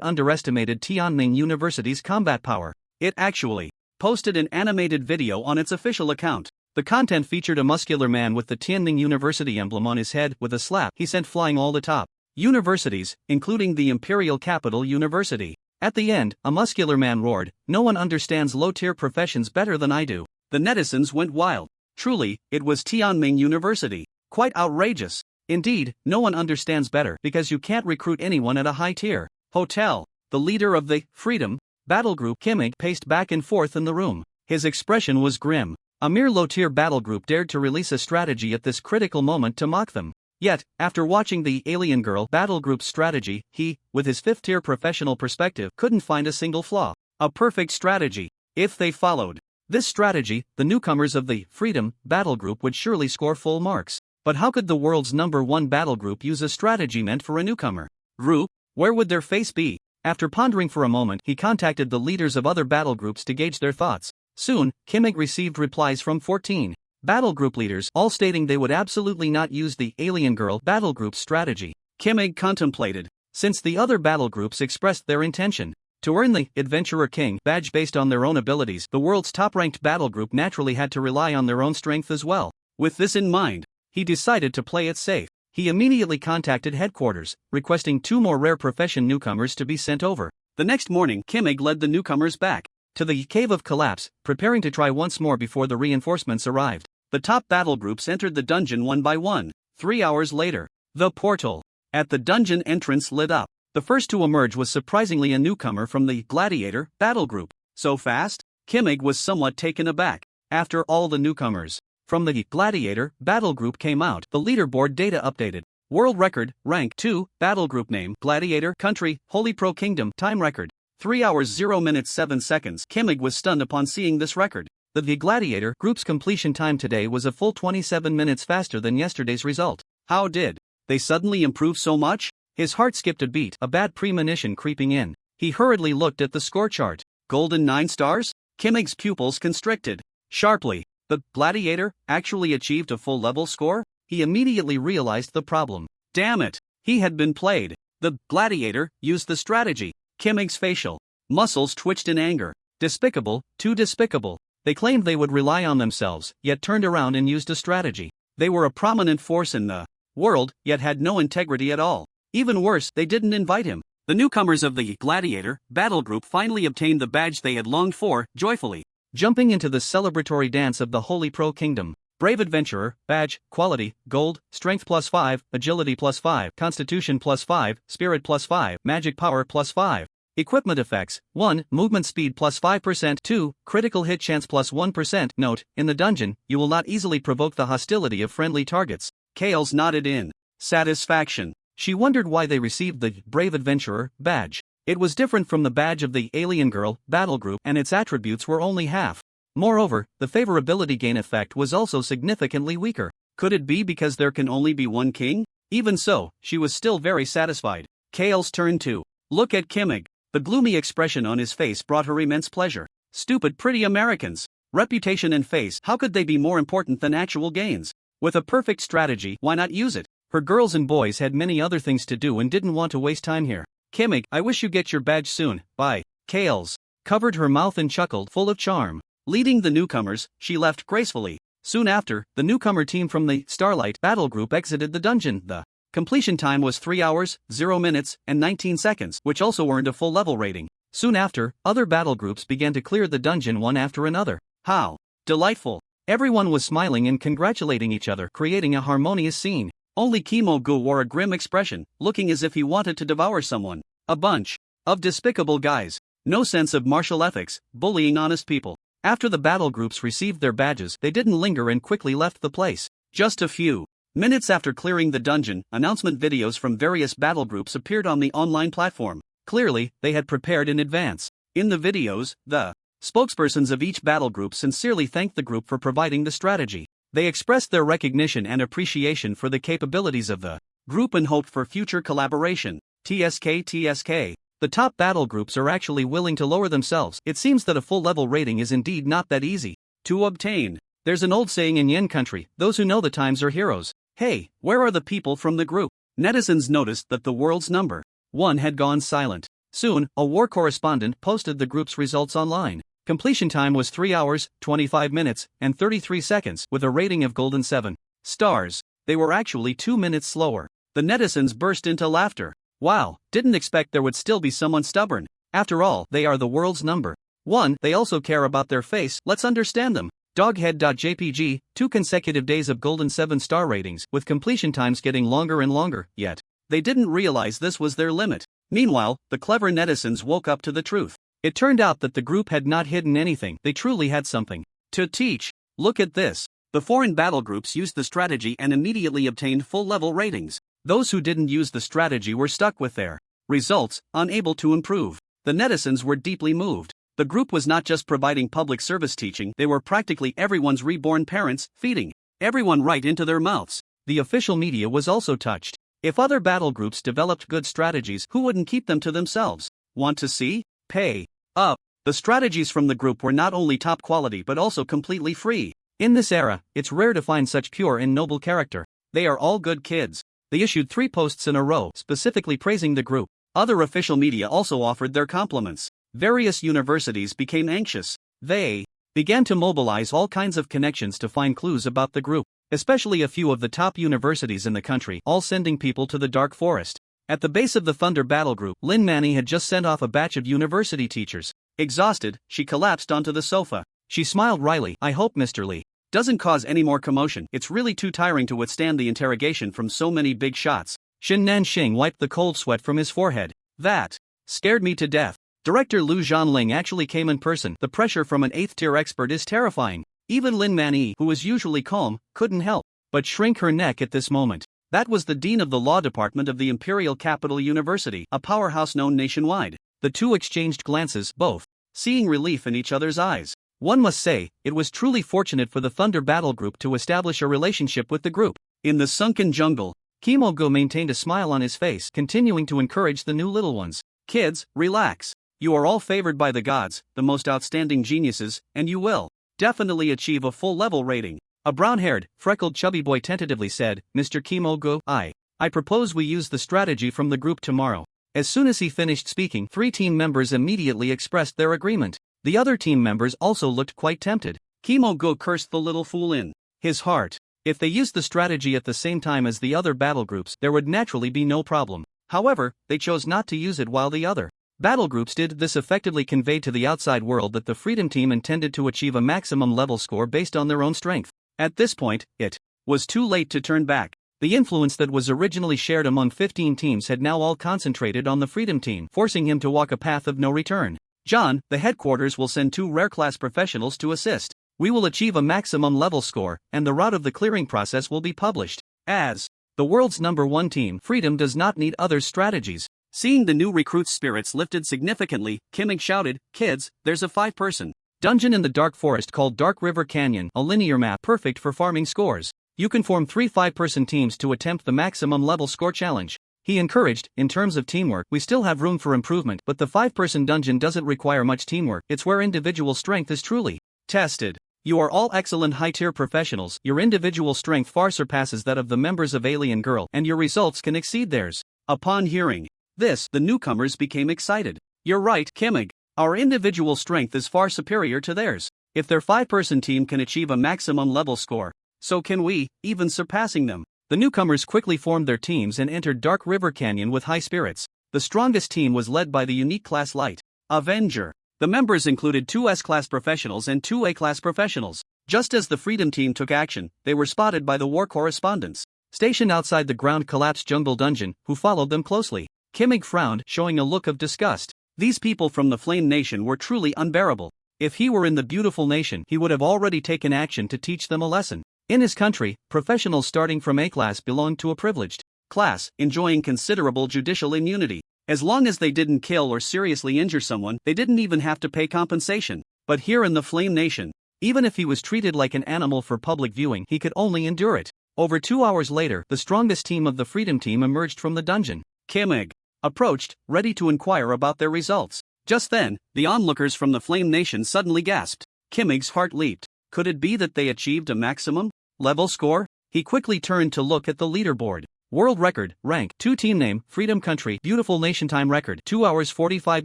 underestimated Tianming University's combat power. It actually posted an animated video on its official account. The content featured a muscular man with the Tianming University emblem on his head. With a slap, he sent flying all the top universities, including the Imperial Capital University. At the end, a muscular man roared, "No one understands low-tier professions better than I do." The netizens went wild. Truly, it was Tianming University. Quite outrageous. Indeed, no one understands better because you can't recruit anyone at a high-tier hotel. The leader of the Freedom Battle Group, Kimmig, paced back and forth in the room. His expression was grim. A mere low-tier battle group dared to release a strategy at this critical moment to mock them. Yet, after watching the Alien Girl Battle Group's strategy, he, with his 5th-tier professional perspective, couldn't find a single flaw. A perfect strategy. If they followed this strategy, the newcomers of the Freedom Battle Group would surely score full marks. But how could the world's #1 battle group use a strategy meant for a newcomer? Where would their face be? After pondering for a moment, he contacted the leaders of other battle groups to gauge their thoughts. Soon, Kimmig received replies from 14 battle group leaders, all stating they would absolutely not use the Alien Girl Battle Group's strategy. Kimmig contemplated. Since the other battle groups expressed their intention to earn the Adventurer King badge based on their own abilities, the world's top-ranked battle group naturally had to rely on their own strength as well. With this in mind, he decided to play it safe. He immediately contacted headquarters, requesting 2 more rare profession newcomers to be sent over. The next morning, Kimmig led the newcomers back to the Cave of Collapse, preparing to try once more before the reinforcements arrived. The top battle groups entered the dungeon one by one. 3 hours later, the portal at the dungeon entrance lit up. The first to emerge was surprisingly a newcomer from the Gladiator battle group. So fast? Kimmig was somewhat taken aback. After all the newcomers from the Gladiator battle group came out, the leaderboard data updated. World record, rank 2, battle group name, Gladiator, country, Holy Pro Kingdom, time record, 3 hours 0 minutes 7 seconds. Kimmig was stunned upon seeing this record. The Gladiator group's completion time today was a full 27 minutes faster than yesterday's result. How did they suddenly improve so much? His heart skipped a beat, a bad premonition creeping in. He hurriedly looked at the score chart. Golden 9 stars? Kimmig's pupils constricted sharply. The Gladiator actually achieved a full level score? He immediately realized the problem. Damn it! He had been played. The Gladiator used the strategy. Kimmig's facial muscles twitched in anger. Despicable, too despicable. They claimed they would rely on themselves, yet turned around and used a strategy. They were a prominent force in the world, yet had no integrity at all. Even worse, they didn't invite him. The newcomers of the Gladiator battle group finally obtained the badge they had longed for, joyfully jumping into the celebratory dance of the Holy Pro Kingdom. Brave Adventurer, badge, quality, gold, strength +5, agility +5, constitution +5, spirit +5, magic power +5. Equipment effects, 1. Movement speed +5%, 2. Critical hit chance +1%. Note, in the dungeon, you will not easily provoke the hostility of friendly targets. Kales nodded in satisfaction. She wondered why they received the Brave Adventurer badge. It was different from the badge of the Alien Girl battle group, and its attributes were only half. Moreover, the favorability gain effect was also significantly weaker. Could it be because there can only be one king? Even so, she was still very satisfied. Kale's turn to look at Kimmig. The gloomy expression on his face brought her immense pleasure. Stupid pretty Americans. Reputation and face, how could they be more important than actual gains? With a perfect strategy, why not use it? Her girls and boys had many other things to do and didn't want to waste time here. Kimmig, I wish you get your badge soon, bye. Kales covered her mouth and chuckled, full of charm. Leading the newcomers, she left gracefully. Soon after, the newcomer team from the Starlight battle group exited the dungeon. The completion time was 3 hours, 0 minutes, and 19 seconds, which also earned a full level rating. Soon after, other battle groups began to clear the dungeon one after another. How delightful! Everyone was smiling and congratulating each other, creating a harmonious scene. Only Kimo-gu wore a grim expression, looking as if he wanted to devour someone. A bunch of despicable guys. No sense of martial ethics, bullying honest people. After the battle groups received their badges, they didn't linger and quickly left the place. Just a few minutes after clearing the dungeon, announcement videos from various battle groups appeared on the online platform. Clearly, they had prepared in advance. In the videos, the spokespersons of each battle group sincerely thanked the group for providing the strategy. They expressed their recognition and appreciation for the capabilities of the group and hoped for future collaboration. TSK. The top battle groups are actually willing to lower themselves. It seems that a full level rating is indeed not that easy to obtain. There's an old saying in Yen country, those who know the times are heroes. Hey, where are the people from the group? Netizens noticed that the world's number 1 had gone silent. Soon, a war correspondent posted the group's results online. Completion time was 3 hours, 25 minutes, and 33 seconds, with a rating of golden 7 stars. They were actually 2 minutes slower. The netizens burst into laughter. Wow, didn't expect there would still be someone stubborn. After all, they are the world's number 1. They also care about their face, let's understand them. Doghead.jpg, 2 consecutive days of golden 7-star ratings, with completion times getting longer and longer, yet they didn't realize this was their limit. Meanwhile, the clever netizens woke up to the truth. It turned out that the group had not hidden anything, they truly had something to teach. Look at this. The foreign battle groups used the strategy and immediately obtained full-level ratings. Those who didn't use the strategy were stuck with their results, unable to improve. The netizens were deeply moved. The group was not just providing public service teaching, they were practically everyone's reborn parents, feeding everyone right into their mouths. The official media was also touched. If other battle groups developed good strategies, who wouldn't keep them to themselves? Want to see? Pay up. The strategies from the group were not only top quality but also completely free. In this era, it's rare to find such pure and noble character. They are all good kids. They issued 3 posts in a row, specifically praising the group. Other official media also offered their compliments. Various universities became anxious. They began to mobilize all kinds of connections to find clues about the group, especially a few of the top universities in the country, all sending people to the Dark Forest. At the base of the Thunder Battle Group, Lin Manny had just sent off a batch of university teachers. Exhausted, she collapsed onto the sofa. She smiled wryly. I hope Mr. Lee Doesn't cause any more commotion. It's really too tiring to withstand the interrogation from so many big shots. Shin Nanxing wiped the cold sweat from his forehead. That scared me to death. Director Lu Zhanling actually came in person. The pressure from an 8th-tier expert is terrifying. Even Lin Manyi, who was usually calm, couldn't help but shrink her neck at this moment. That was the dean of the law department of the Imperial Capital University, a powerhouse known nationwide. The two exchanged glances, both seeing relief in each other's eyes. One must say, it was truly fortunate for the Thunder Battle Group to establish a relationship with the group. In the sunken jungle, Kimogo maintained a smile on his face, continuing to encourage the new little ones. Kids, relax. You are all favored by the gods, the most outstanding geniuses, and you will definitely achieve a full level rating. A brown-haired, freckled chubby boy tentatively said, Mr. Kimogo, I propose we use the strategy from the group tomorrow. As soon as he finished speaking, 3 team members immediately expressed their agreement. The other team members also looked quite tempted. Kimogo cursed the little fool in his heart. If they used the strategy at the same time as the other battle groups, there would naturally be no problem. However, they chose not to use it while the other battle groups did. This effectively conveyed to the outside world that the Freedom Team intended to achieve a maximum level score based on their own strength. At this point, it was too late to turn back. The influence that was originally shared among 15 teams had now all concentrated on the Freedom Team, forcing him to walk a path of no return. John, the headquarters will send 2 rare-class professionals to assist. We will achieve a maximum level score, and the route of the clearing process will be published. As the world's #1 team, Freedom does not need others' strategies. Seeing the new recruits' spirits lifted significantly, Kimmig shouted, Kids, there's a 5-person dungeon in the dark forest called Dark River Canyon, a linear map perfect for farming scores. You can form 3 5-person teams to attempt the maximum level score challenge. He encouraged, in terms of teamwork, we still have room for improvement, but the 5-person dungeon doesn't require much teamwork. It's where individual strength is truly tested. You are all excellent high-tier professionals. Your individual strength far surpasses that of the members of Alien Girl, and your results can exceed theirs. Upon hearing this, the newcomers became excited. You're right, Kimmig. Our individual strength is far superior to theirs. If their 5-person team can achieve a maximum level score, so can we, even surpassing them. The newcomers quickly formed their teams and entered Dark River Canyon with high spirits. The strongest team was led by the unique class Light Avenger. The members included 2 S-class professionals and 2 A-class professionals. Just as the Freedom Team took action, they were spotted by the war correspondents stationed outside the ground-collapsed jungle dungeon, who followed them closely. Kimmig frowned, showing a look of disgust. These people from the Flame Nation were truly unbearable. If he were in the Beautiful Nation, he would have already taken action to teach them a lesson. In his country, professionals starting from A-class belonged to a privileged class, enjoying considerable judicial immunity. As long as they didn't kill or seriously injure someone, they didn't even have to pay compensation. But here in the Flame Nation, even if he was treated like an animal for public viewing, he could only endure it. Over 2 hours later, the strongest team of the Freedom Team emerged from the dungeon. Kimmig approached, ready to inquire about their results. Just then, the onlookers from the Flame Nation suddenly gasped. Kimmig's heart leaped. Could it be that they achieved a maximum level score? He quickly turned to look at the leaderboard. World record, rank, 2 team name, Freedom Country, Beautiful Nation time record, 2 hours 45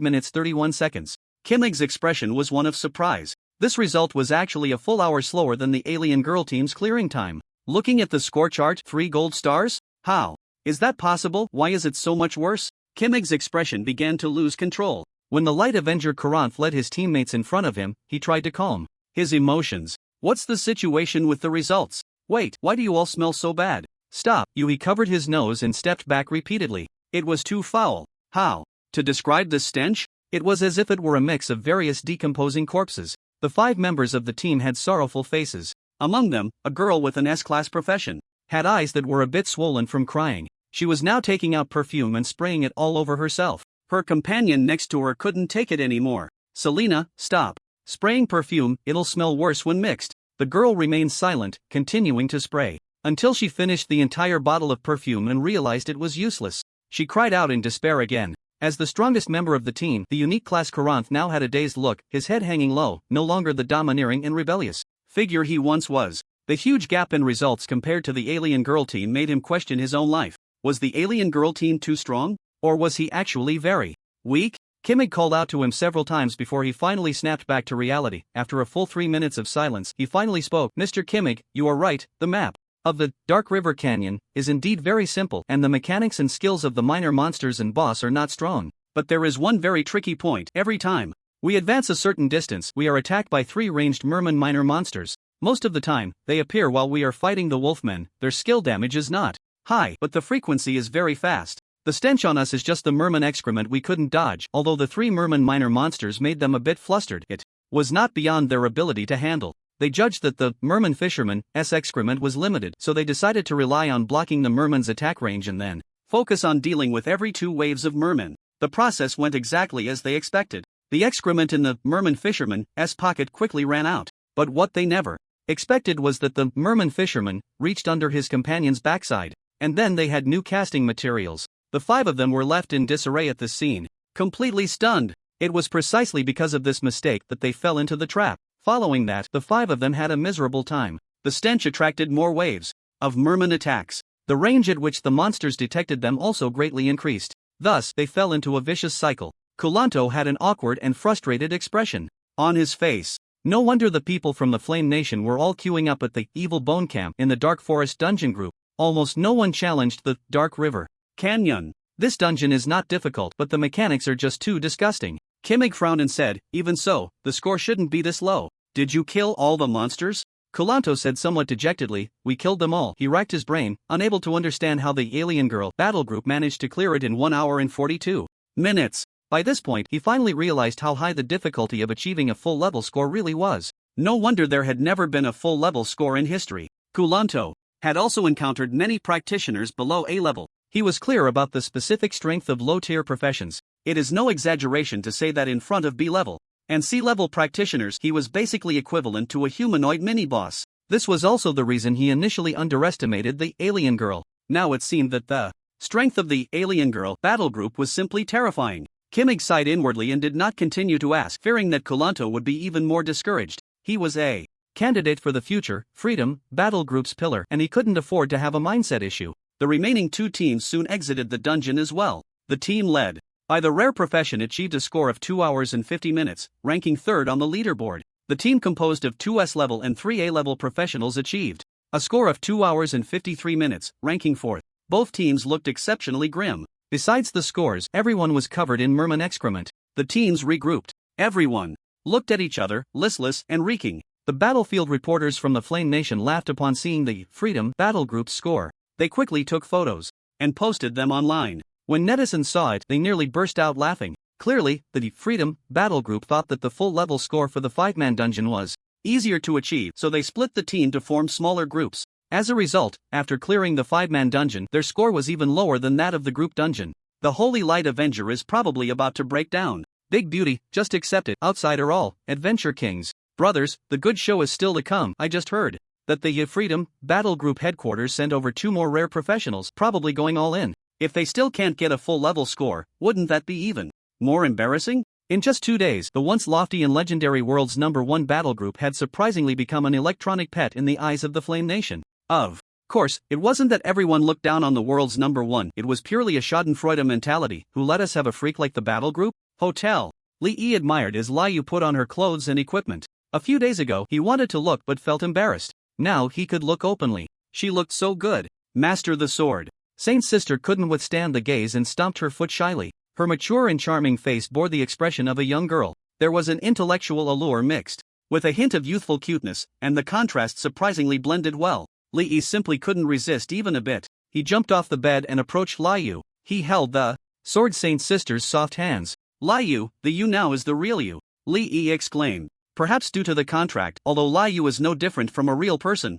minutes 31 seconds. Kimmig's expression was one of surprise. This result was actually a full hour slower than the Alien Girl team's clearing time. Looking at the score chart, 3 gold stars? How is that possible? Why is it so much worse? Kimmig's expression began to lose control. When the Light Avenger Karanth led his teammates in front of him, he tried to calm his emotions. What's the situation with the results? Wait, why do you all smell so bad? Stop, you. He covered his nose and stepped back repeatedly. It was too foul. How to describe this stench? It was as if it were a mix of various decomposing corpses. The 5 members of the team had sorrowful faces. Among them, a girl with an S-class profession had eyes that were a bit swollen from crying. She was now taking out perfume and spraying it all over herself. Her companion next to her couldn't take it anymore. Selena, stop spraying perfume, it'll smell worse when mixed. The girl remained silent, continuing to spray until she finished the entire bottle of perfume and realized it was useless. She cried out in despair again. As the strongest member of the team, the unique class Karanth now had a dazed look, his head hanging low, no longer the domineering and rebellious figure he once was. The huge gap in results compared to the Alien Girl team made him question his own life. Was the Alien Girl team too strong? Or was he actually very weak? Kimmig called out to him several times before he finally snapped back to reality. After a full 3 minutes of silence, he finally spoke. Mr. Kimmig, you are right, the map of the Dark River Canyon is indeed very simple, and the mechanics and skills of the minor monsters and boss are not strong. But there is one very tricky point. Every time we advance a certain distance, we are attacked by 3 ranged merman minor monsters. Most of the time, they appear while we are fighting the wolfmen. Their skill damage is not high, but the frequency is very fast. The stench on us is just the merman excrement we couldn't dodge. Although the 3 merman minor monsters made them a bit flustered, it was not beyond their ability to handle. They judged that the merman fisherman's excrement was limited, so they decided to rely on blocking the merman's attack range and then focus on dealing with every 2 waves of mermen. The process went exactly as they expected. The excrement in the merman fisherman's pocket quickly ran out, but what they never expected was that the merman fisherman reached under his companion's backside, and then they had new casting materials. The 5 of them were left in disarray at this scene, completely stunned. It was precisely because of this mistake that they fell into the trap. Following that, the 5 of them had a miserable time. The stench attracted more waves of merman attacks. The range at which the monsters detected them also greatly increased. Thus, they fell into a vicious cycle. Kulanto had an awkward and frustrated expression on his face. No wonder the people from the Flame Nation were all queuing up at the Evil Bone Camp in the Dark Forest Dungeon group. Almost no one challenged the Dark River Canyon. This dungeon is not difficult, but the mechanics are just too disgusting. Kimig frowned and said, even so, the score shouldn't be this low. Did you kill all the monsters? Kulanto said somewhat dejectedly, we killed them all. He racked his brain, unable to understand how the Alien Girl battle group managed to clear it in 1 hour and 42 minutes. By this point, he finally realized how high the difficulty of achieving a full level score really was. No wonder there had never been a full level score in history. Kulanto had also encountered many practitioners below A level. He was clear about the specific strength of low-tier professions. It is no exaggeration to say that in front of B-level and C-level practitioners he was basically equivalent to a humanoid mini-boss. This was also the reason he initially underestimated the Alien Girl. Now it seemed that the strength of the Alien Girl battle group was simply terrifying. Kimig sighed inwardly and did not continue to ask, fearing that Kulanto would be even more discouraged. He was a candidate for the future Freedom battle group's pillar, and he couldn't afford to have a mindset issue. The remaining 2 teams soon exited the dungeon as well. The team led by the rare profession achieved a score of 2 hours and 50 minutes, ranking 3rd on the leaderboard. The team composed of 2 S-level and 3 A-level professionals achieved a score of 2 hours and 53 minutes, ranking 4th. Both teams looked exceptionally grim. Besides the scores, everyone was covered in merman excrement. The teams regrouped. Everyone looked at each other, listless and reeking. The battlefield reporters from the Flame Nation laughed upon seeing the Freedom battle group's score. They quickly took photos and posted them online. When netizens saw it, they nearly burst out laughing. Clearly, the Freedom battle group thought that the full level score for the 5-man dungeon was easier to achieve, so they split the team to form smaller groups. As a result, after clearing the 5-man dungeon, their score was even lower than that of the group dungeon. The Holy Light Avenger is probably about to break down. Big beauty, just accept it. Outsider all, Adventure Kings. Brothers, the good show is still to come. I just heard that the Freedom battle group headquarters sent over 2 more rare professionals, probably going all in. If they still can't get a full level score, wouldn't that be even more embarrassing? In just 2 days, the once lofty and legendary world's #1 battle group had surprisingly become an electronic pet in the eyes of the Flame Nation. Of course, it wasn't that everyone looked down on the world's #1, it was purely a schadenfreude mentality. Who let us have a freak like the battle group? Hotel. Li Yi admired as Liu put on her clothes and equipment. A few days ago, he wanted to look but felt embarrassed. Now he could look openly. She looked so good. Master the sword. Saint's sister couldn't withstand the gaze and stomped her foot shyly. Her mature and charming face bore the expression of a young girl. There was an intellectual allure mixed with a hint of youthful cuteness, and the contrast surprisingly blended well. Li Yi simply couldn't resist even a bit. He jumped off the bed and approached Liu. He held the sword Saint's sister's soft hands. Liu, the you now is the real you, Li Yi exclaimed. Perhaps due to the contract, although Liu is no different from a real person,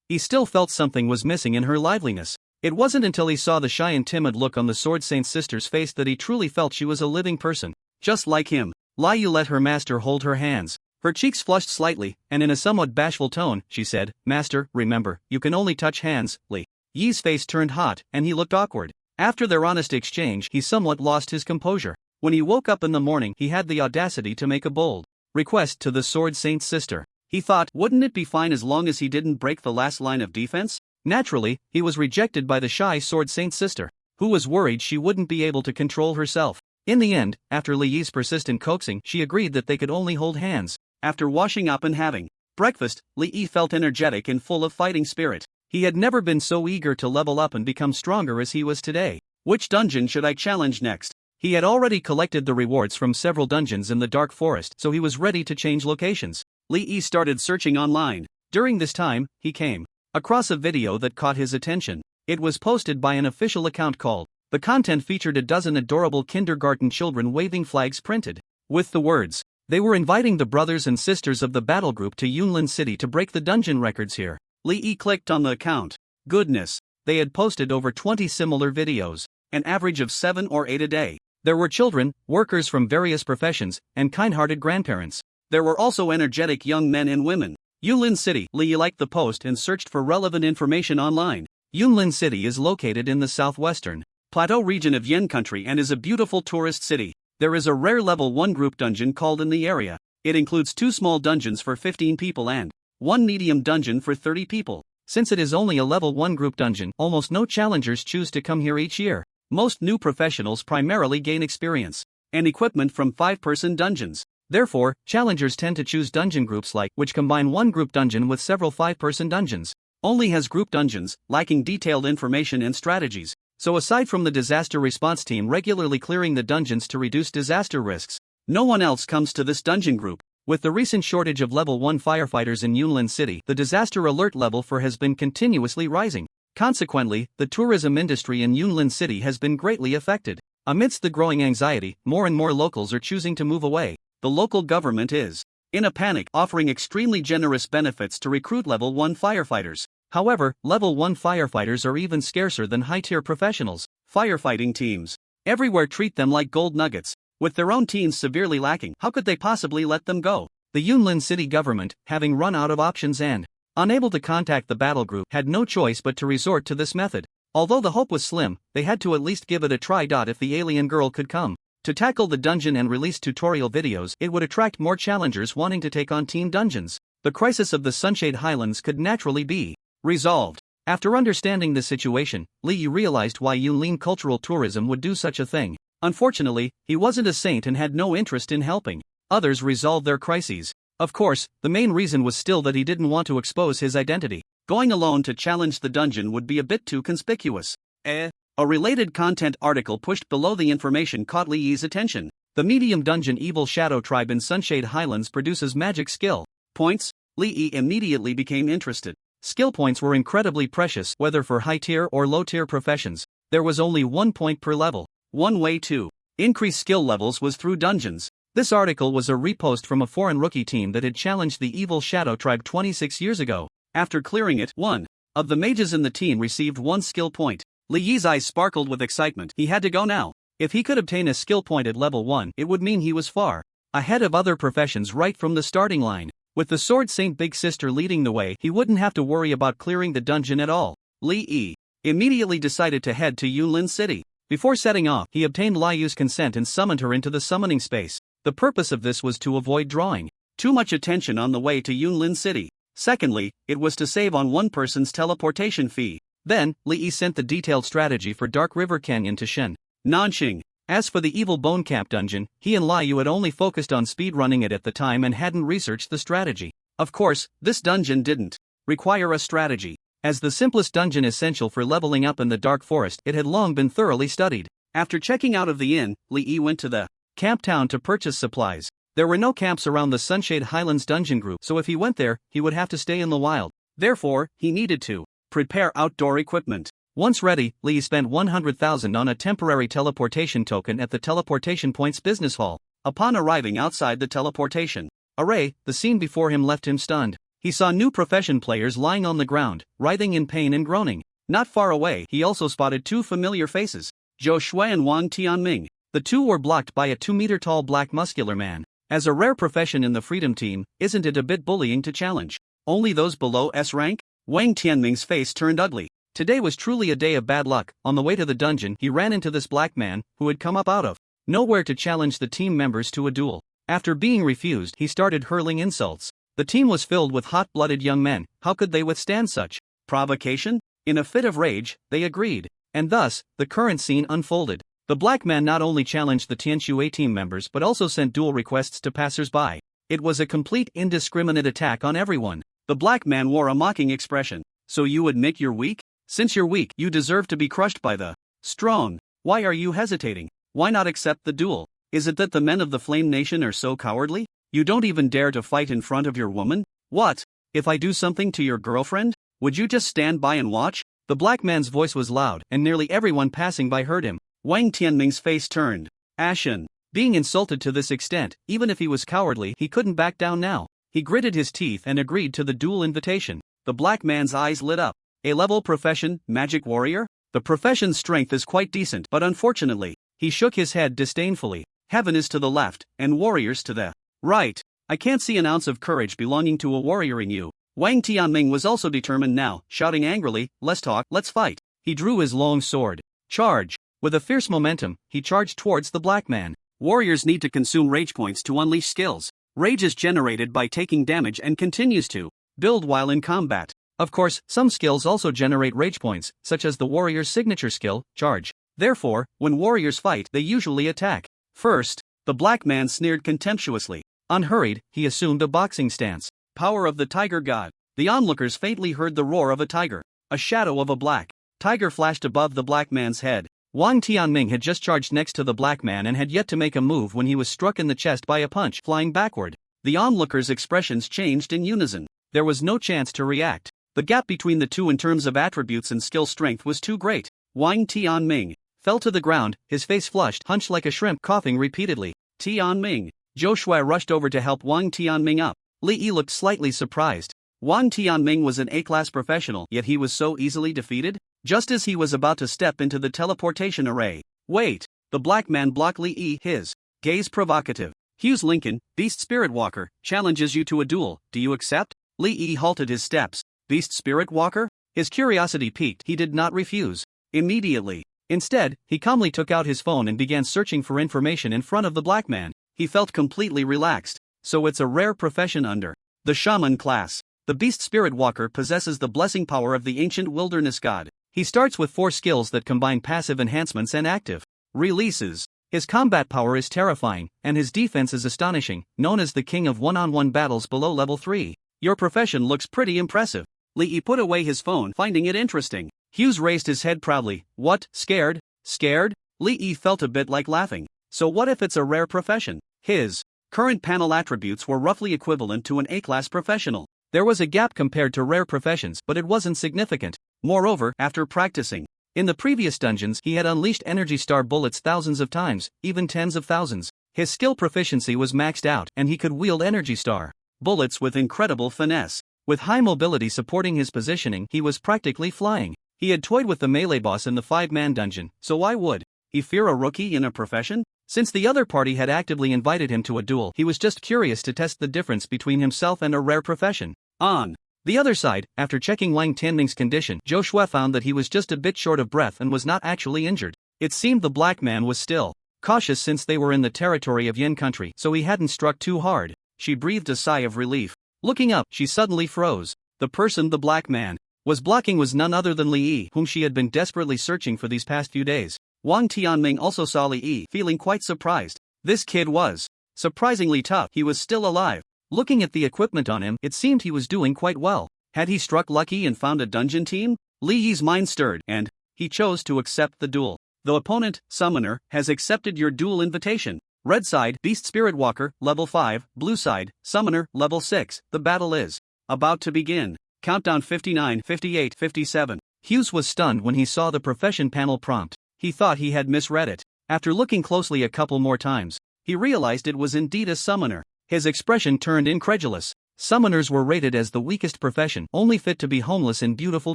he still felt something was missing in her liveliness. It wasn't until he saw the shy and timid look on the sword Saint's sister's face that he truly felt she was a living person. Just like him. Liu let her master hold her hands. Her cheeks flushed slightly, and in a somewhat bashful tone, she said, Master, remember, you can only touch hands. Li Yi's face turned hot, and he looked awkward. After their honest exchange, he somewhat lost his composure. When he woke up in the morning, he had the audacity to make a bold request to the sword Saint's sister. He thought, wouldn't it be fine as long as he didn't break the last line of defense? Naturally, he was rejected by the shy sword Saint's sister, who was worried she wouldn't be able to control herself. In the end, after Li Yi's persistent coaxing, she agreed that they could only hold hands. After washing up and having breakfast, Li Yi felt energetic and full of fighting spirit. He had never been so eager to level up and become stronger as he was today. Which dungeon should I challenge next? He had already collected the rewards from several dungeons in the Dark Forest, so he was ready to change locations. Li Yi started searching online. During this time, he came across a video that caught his attention. It was posted by an official account called. The content featured a dozen adorable kindergarten children waving flags printed with the words. They were inviting the brothers and sisters of the battle group to Yunlin City to break the dungeon records here. Lee clicked on the account. Goodness, they had posted over 20 similar videos, an average of 7 or 8 a day. There were children, workers from various professions, and kind-hearted grandparents. There were also energetic young men and women. Yunlin City. Lee liked the post and searched for relevant information online. Yunlin City is located in the southwestern plateau region of Yen Country and is a beautiful tourist city. There is a rare level 1 group dungeon called in the area. It includes 2 small dungeons for 15 people and 1 medium dungeon for 30 people. Since it is only a level 1 group dungeon, almost no challengers choose to come here each year. Most new professionals primarily gain experience and equipment from 5-person dungeons. Therefore, challengers tend to choose dungeon groups like which combine 1 group dungeon with several 5-person dungeons. Only has group dungeons, lacking detailed information and strategies. So aside from the disaster response team regularly clearing the dungeons to reduce disaster risks, no one else comes to this dungeon group. With the recent shortage of level 1 firefighters in Yunlin City, the disaster alert level for has been continuously rising. Consequently, the tourism industry in Yunlin City has been greatly affected. Amidst the growing anxiety, more and more locals are choosing to move away. The local government is in a panic, offering extremely generous benefits to recruit level 1 firefighters. However, level 1 firefighters are even scarcer than high-tier professionals. Firefighting teams everywhere treat them like gold nuggets. With their own teams severely lacking, how could they possibly let them go? The Yunlin City government, having run out of options and unable to contact the battle group, had no choice but to resort to this method. Although the hope was slim, they had to at least give it a try. If the alien girl could come to tackle the dungeon and release tutorial videos, it would attract more challengers wanting to take on team dungeons. The crisis of the Sunshade Highlands could naturally be resolved. After understanding the situation, Lee realized why Yunlin cultural tourism would do such a thing. Unfortunately, he wasn't a saint and had no interest in helping others resolve their crises. Of course, the main reason was still that he didn't want to expose his identity. Going alone to challenge the dungeon would be a bit too conspicuous. A related content article pushed below the information caught Lee's attention. The medium dungeon Evil Shadow Tribe in Sunshade Highlands produces magic skill points. Lee immediately became interested. Skill points were incredibly precious, whether for high-tier or low-tier professions. There was only 1 point per level. One way to increase skill levels was through dungeons. This article was a repost from a foreign rookie team that had challenged the Evil Shadow Tribe 26 years ago. After clearing it, one of the mages in the team received 1 skill point. Lee's eyes sparkled with excitement. He had to go now. If he could obtain a skill point at level 1, it would mean he was far ahead of other professions right from the starting line. With the Sword Saint Big Sister leading the way, he wouldn't have to worry about clearing the dungeon at all. Lee immediately decided to head to Yunlin City. Before setting off, he obtained Liu's consent and summoned her into the summoning space. The purpose of this was to avoid drawing too much attention on the way to Yunlin City. Secondly, it was to save on one person's teleportation fee. Then, Lee sent the detailed strategy for Dark River Canyon to Shen Nanxing. As for the Evil Bone Cap dungeon, he and Liu had only focused on speedrunning it at the time and hadn't researched the strategy. Of course, this dungeon didn't require a strategy. As the simplest dungeon essential for leveling up in the Dark Forest, it had long been thoroughly studied. After checking out of the inn, Lee went to the camp town to purchase supplies. There were no camps around the Sunshade Highlands dungeon group, so if he went there, he would have to stay in the wild. Therefore, he needed to prepare outdoor equipment. Once ready, Lee spent 100,000 on a temporary teleportation token at the Teleportation Point's business hall. Upon arriving outside the teleportation array, the scene before him left him stunned. He saw new profession players lying on the ground, writhing in pain and groaning. Not far away, he also spotted 2 familiar faces, Zhou Shui and Wang Tianming. The 2 were blocked by a 2-meter-tall black muscular man. As a rare profession in the Freedom Team, isn't it a bit bullying to challenge only those below S rank? Wang Tianming's face turned ugly. Today was truly a day of bad luck. On the way to the dungeon, he ran into this black man, who had come up out of nowhere to challenge the team members to a duel. After being refused, he started hurling insults. The team was filled with hot-blooded young men. How could they withstand such provocation? In a fit of rage, they agreed. And thus, the current scene unfolded. The black man not only challenged the Tianshui team members but also sent duel requests to passers-by. It was a complete indiscriminate attack on everyone. The black man wore a mocking expression. So you admit you're weak? Since you're weak, you deserve to be crushed by the strong. Why are you hesitating? Why not accept the duel? Is it that the men of the Flame Nation are so cowardly? You don't even dare to fight in front of your woman? What? If I do something to your girlfriend, would you just stand by and watch? The black man's voice was loud, and nearly everyone passing by heard him. Wang Tianming's face turned ashen. Being insulted to this extent, even if he was cowardly, he couldn't back down now. He gritted his teeth and agreed to the duel invitation. The black man's eyes lit up. A-level profession, magic warrior? The profession's strength is quite decent, but unfortunately, he shook his head disdainfully. Heaven is to the left, and warriors to the right. I can't see an ounce of courage belonging to a warrior in you. Wang Tianming was also determined now, shouting angrily, let's talk, let's fight. He drew his long sword. Charge! With a fierce momentum, he charged towards the black man. Warriors need to consume rage points to unleash skills. Rage is generated by taking damage and continues to build while in combat. Of course, some skills also generate rage points, such as the warrior's signature skill, charge. Therefore, when warriors fight, they usually attack first. The black man sneered contemptuously. Unhurried, he assumed a boxing stance. Power of the tiger god. The onlookers faintly heard the roar of a tiger. A shadow of a black tiger flashed above the black man's head. Wang Tianming had just charged next to the black man and had yet to make a move when he was struck in the chest by a punch flying backward. The onlookers' expressions changed in unison. There was no chance to react. The gap between the two in terms of attributes and skill strength was too great. Wang Tianming fell to the ground, his face flushed, hunched like a shrimp, coughing repeatedly. Tianming. Zhou Shui rushed over to help Wang Tianming up. Li Yi looked slightly surprised. Wang Tianming was an A-class professional, yet he was so easily defeated? Just as he was about to step into the teleportation array. Wait! The black man blocked Li Yi, his gaze provocative. Hughes Lincoln, Beast Spirit Walker, challenges you to a duel, do you accept? Li Yi halted his steps. Beast Spirit Walker? His curiosity piqued, he did not refuse. Immediately. Instead, he calmly took out his phone and began searching for information in front of the black man. He felt completely relaxed. So it's a rare profession under the shaman class. The Beast Spirit Walker possesses the blessing power of the ancient wilderness god. He starts with 4 skills that combine passive enhancements and active releases. His combat power is terrifying, and his defense is astonishing, known as the king of one-on-one battles below level 3. Your profession looks pretty impressive. Li Yi put away his phone, finding it interesting. Hughes raised his head proudly. What, scared? Scared? Li Yi felt a bit like laughing. So what if it's a rare profession? His current panel attributes were roughly equivalent to an A-class professional. There was a gap compared to rare professions, but it wasn't significant. Moreover, after practicing in the previous dungeons, he had unleashed energy star bullets thousands of times, even tens of thousands. His skill proficiency was maxed out, and he could wield energy star bullets with incredible finesse. With high mobility supporting his positioning, he was practically flying. He had toyed with the melee boss in the 5-man dungeon, so why would he fear a rookie in a profession? Since the other party had actively invited him to a duel, he was just curious to test the difference between himself and a rare profession. On the other side, after checking Wang Tianming's condition, Zhou Shui found that he was just a bit short of breath and was not actually injured. It seemed the black man was still cautious since they were in the territory of Yin country, so he hadn't struck too hard. She breathed a sigh of relief. Looking up, she suddenly froze. The person the black man was blocking was none other than Li Yi, whom she had been desperately searching for these past few days. Wang Tianming also saw Li Yi, feeling quite surprised. This kid was surprisingly tough. He was still alive. Looking at the equipment on him, it seemed he was doing quite well. Had he struck lucky and found a dungeon team? Li Yi's mind stirred, and he chose to accept the duel. The opponent, Summoner, has accepted your duel invitation. Red side, Beast Spirit Walker, level 5, blue side, Summoner, level 6. The battle is about to begin. Countdown 59, 58, 57. Hughes was stunned when he saw the profession panel prompt. He thought he had misread it. After looking closely a couple more times, he realized it was indeed a summoner. His expression turned incredulous. Summoners were rated as the weakest profession, only fit to be homeless in beautiful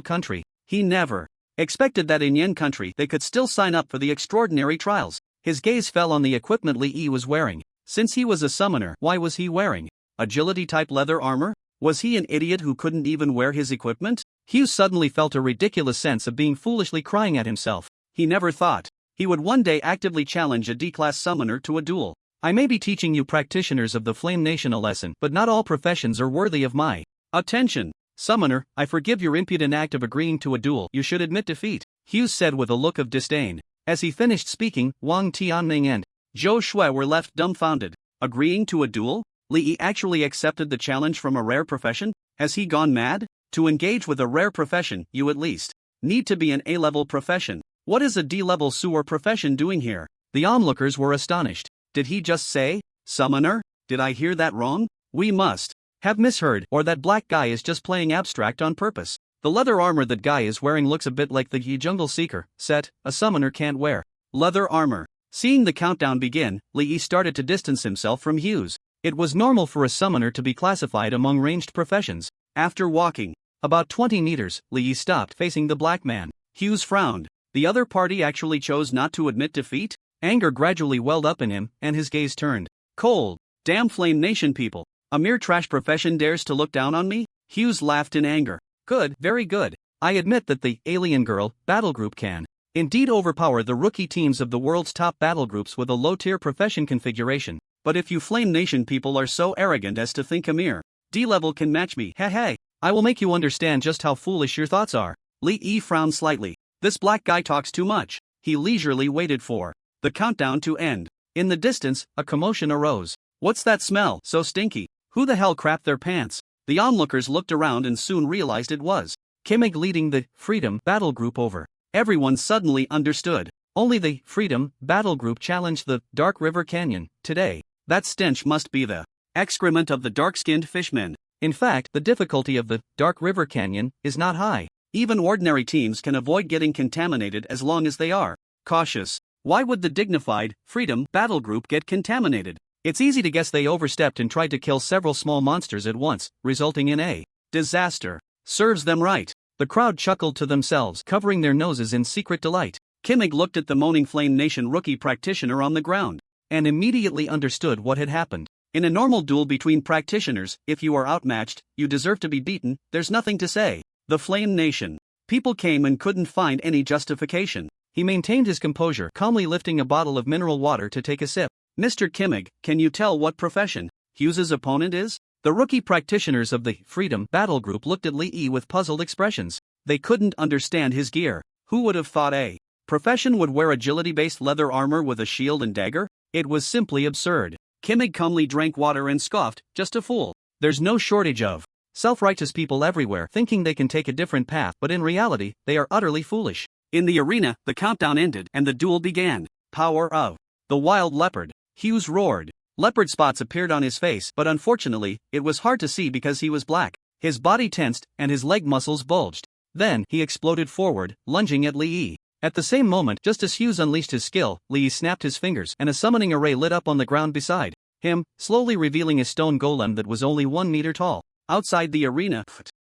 country. He never expected that in Yin country they could still sign up for the extraordinary trials. His gaze fell on the equipment Li Yi was wearing. Since he was a summoner, why was he wearing agility-type leather armor? Was he an idiot who couldn't even wear his equipment? Hughes suddenly felt a ridiculous sense of being foolishly crying at himself. He never thought he would one day actively challenge a D-class summoner to a duel. I may be teaching you practitioners of the Flame Nation a lesson, but not all professions are worthy of my attention. Summoner, I forgive your impudent act of agreeing to a duel. You should admit defeat, Hughes said with a look of disdain. As he finished speaking, Wang Tianming and Zhou Shui were left dumbfounded. Agreeing to a duel? Li Yi actually accepted the challenge from a rare profession? Has he gone mad? To engage with a rare profession, you at least need to be an A-level profession. What is a D-level sewer profession doing here? The onlookers were astonished. Did he just say, summoner? Did I hear that wrong? We must have misheard, or that black guy is just playing abstract on purpose. The leather armor that guy is wearing looks a bit like the Yi Jungle Seeker set a summoner can't wear. Leather armor. Seeing the countdown begin, Lee started to distance himself from Hughes. It was normal for a summoner to be classified among ranged professions. After walking about 20 meters, Lee stopped facing the black man. Hughes frowned. The other party actually chose not to admit defeat? Anger gradually welled up in him, and his gaze turned cold. Damn Flame Nation people. A mere trash profession dares to look down on me? Hughes laughed in anger. Good, very good. I admit that the Alien Girl battle group can indeed overpower the rookie teams of the world's top battle groups with a low-tier profession configuration. But if you Flame Nation people are so arrogant as to think a mere D-level can match me, hey, I will make you understand just how foolish your thoughts are. Lee frowned slightly. This black guy talks too much. He leisurely waited for the countdown to end. In the distance, a commotion arose. What's that smell so stinky? Who the hell crapped their pants? The onlookers looked around and soon realized it was Kimig leading the Freedom Battle Group over. Everyone suddenly understood. Only the Freedom Battle Group challenged the Dark River Canyon today. That stench must be the excrement of the dark-skinned fishmen. In fact, the difficulty of the Dark River Canyon is not high. Even ordinary teams can avoid getting contaminated as long as they are cautious. Why would the dignified Freedom Battle Group get contaminated? It's easy to guess they overstepped and tried to kill several small monsters at once, resulting in a disaster. Serves them right. The crowd chuckled to themselves, covering their noses in secret delight. Kimig looked at the moaning Flame Nation rookie practitioner on the ground and immediately understood what had happened. In a normal duel between practitioners, if you are outmatched, you deserve to be beaten, there's nothing to say. The Flame Nation people came and couldn't find any justification. He maintained his composure, calmly lifting a bottle of mineral water to take a sip. Mr. Kimig, can you tell what profession Hughes's opponent is? The rookie practitioners of the Freedom Battle Group looked at Lee with puzzled expressions. They couldn't understand his gear. Who would have thought a profession would wear agility-based leather armor with a shield and dagger? It was simply absurd. Kimig calmly drank water and scoffed, just a fool. There's no shortage of self-righteous people everywhere thinking they can take a different path, but in reality, they are utterly foolish. In the arena, the countdown ended and the duel began. Power of the Wild Leopard. Hughes roared. Leopard spots appeared on his face, but unfortunately, it was hard to see because he was black. His body tensed, and his leg muscles bulged. Then, he exploded forward, lunging at Lee. At the same moment, just as Hughes unleashed his skill, Lee snapped his fingers, and a summoning array lit up on the ground beside him, slowly revealing a stone golem that was only 1 meter tall. Outside the arena,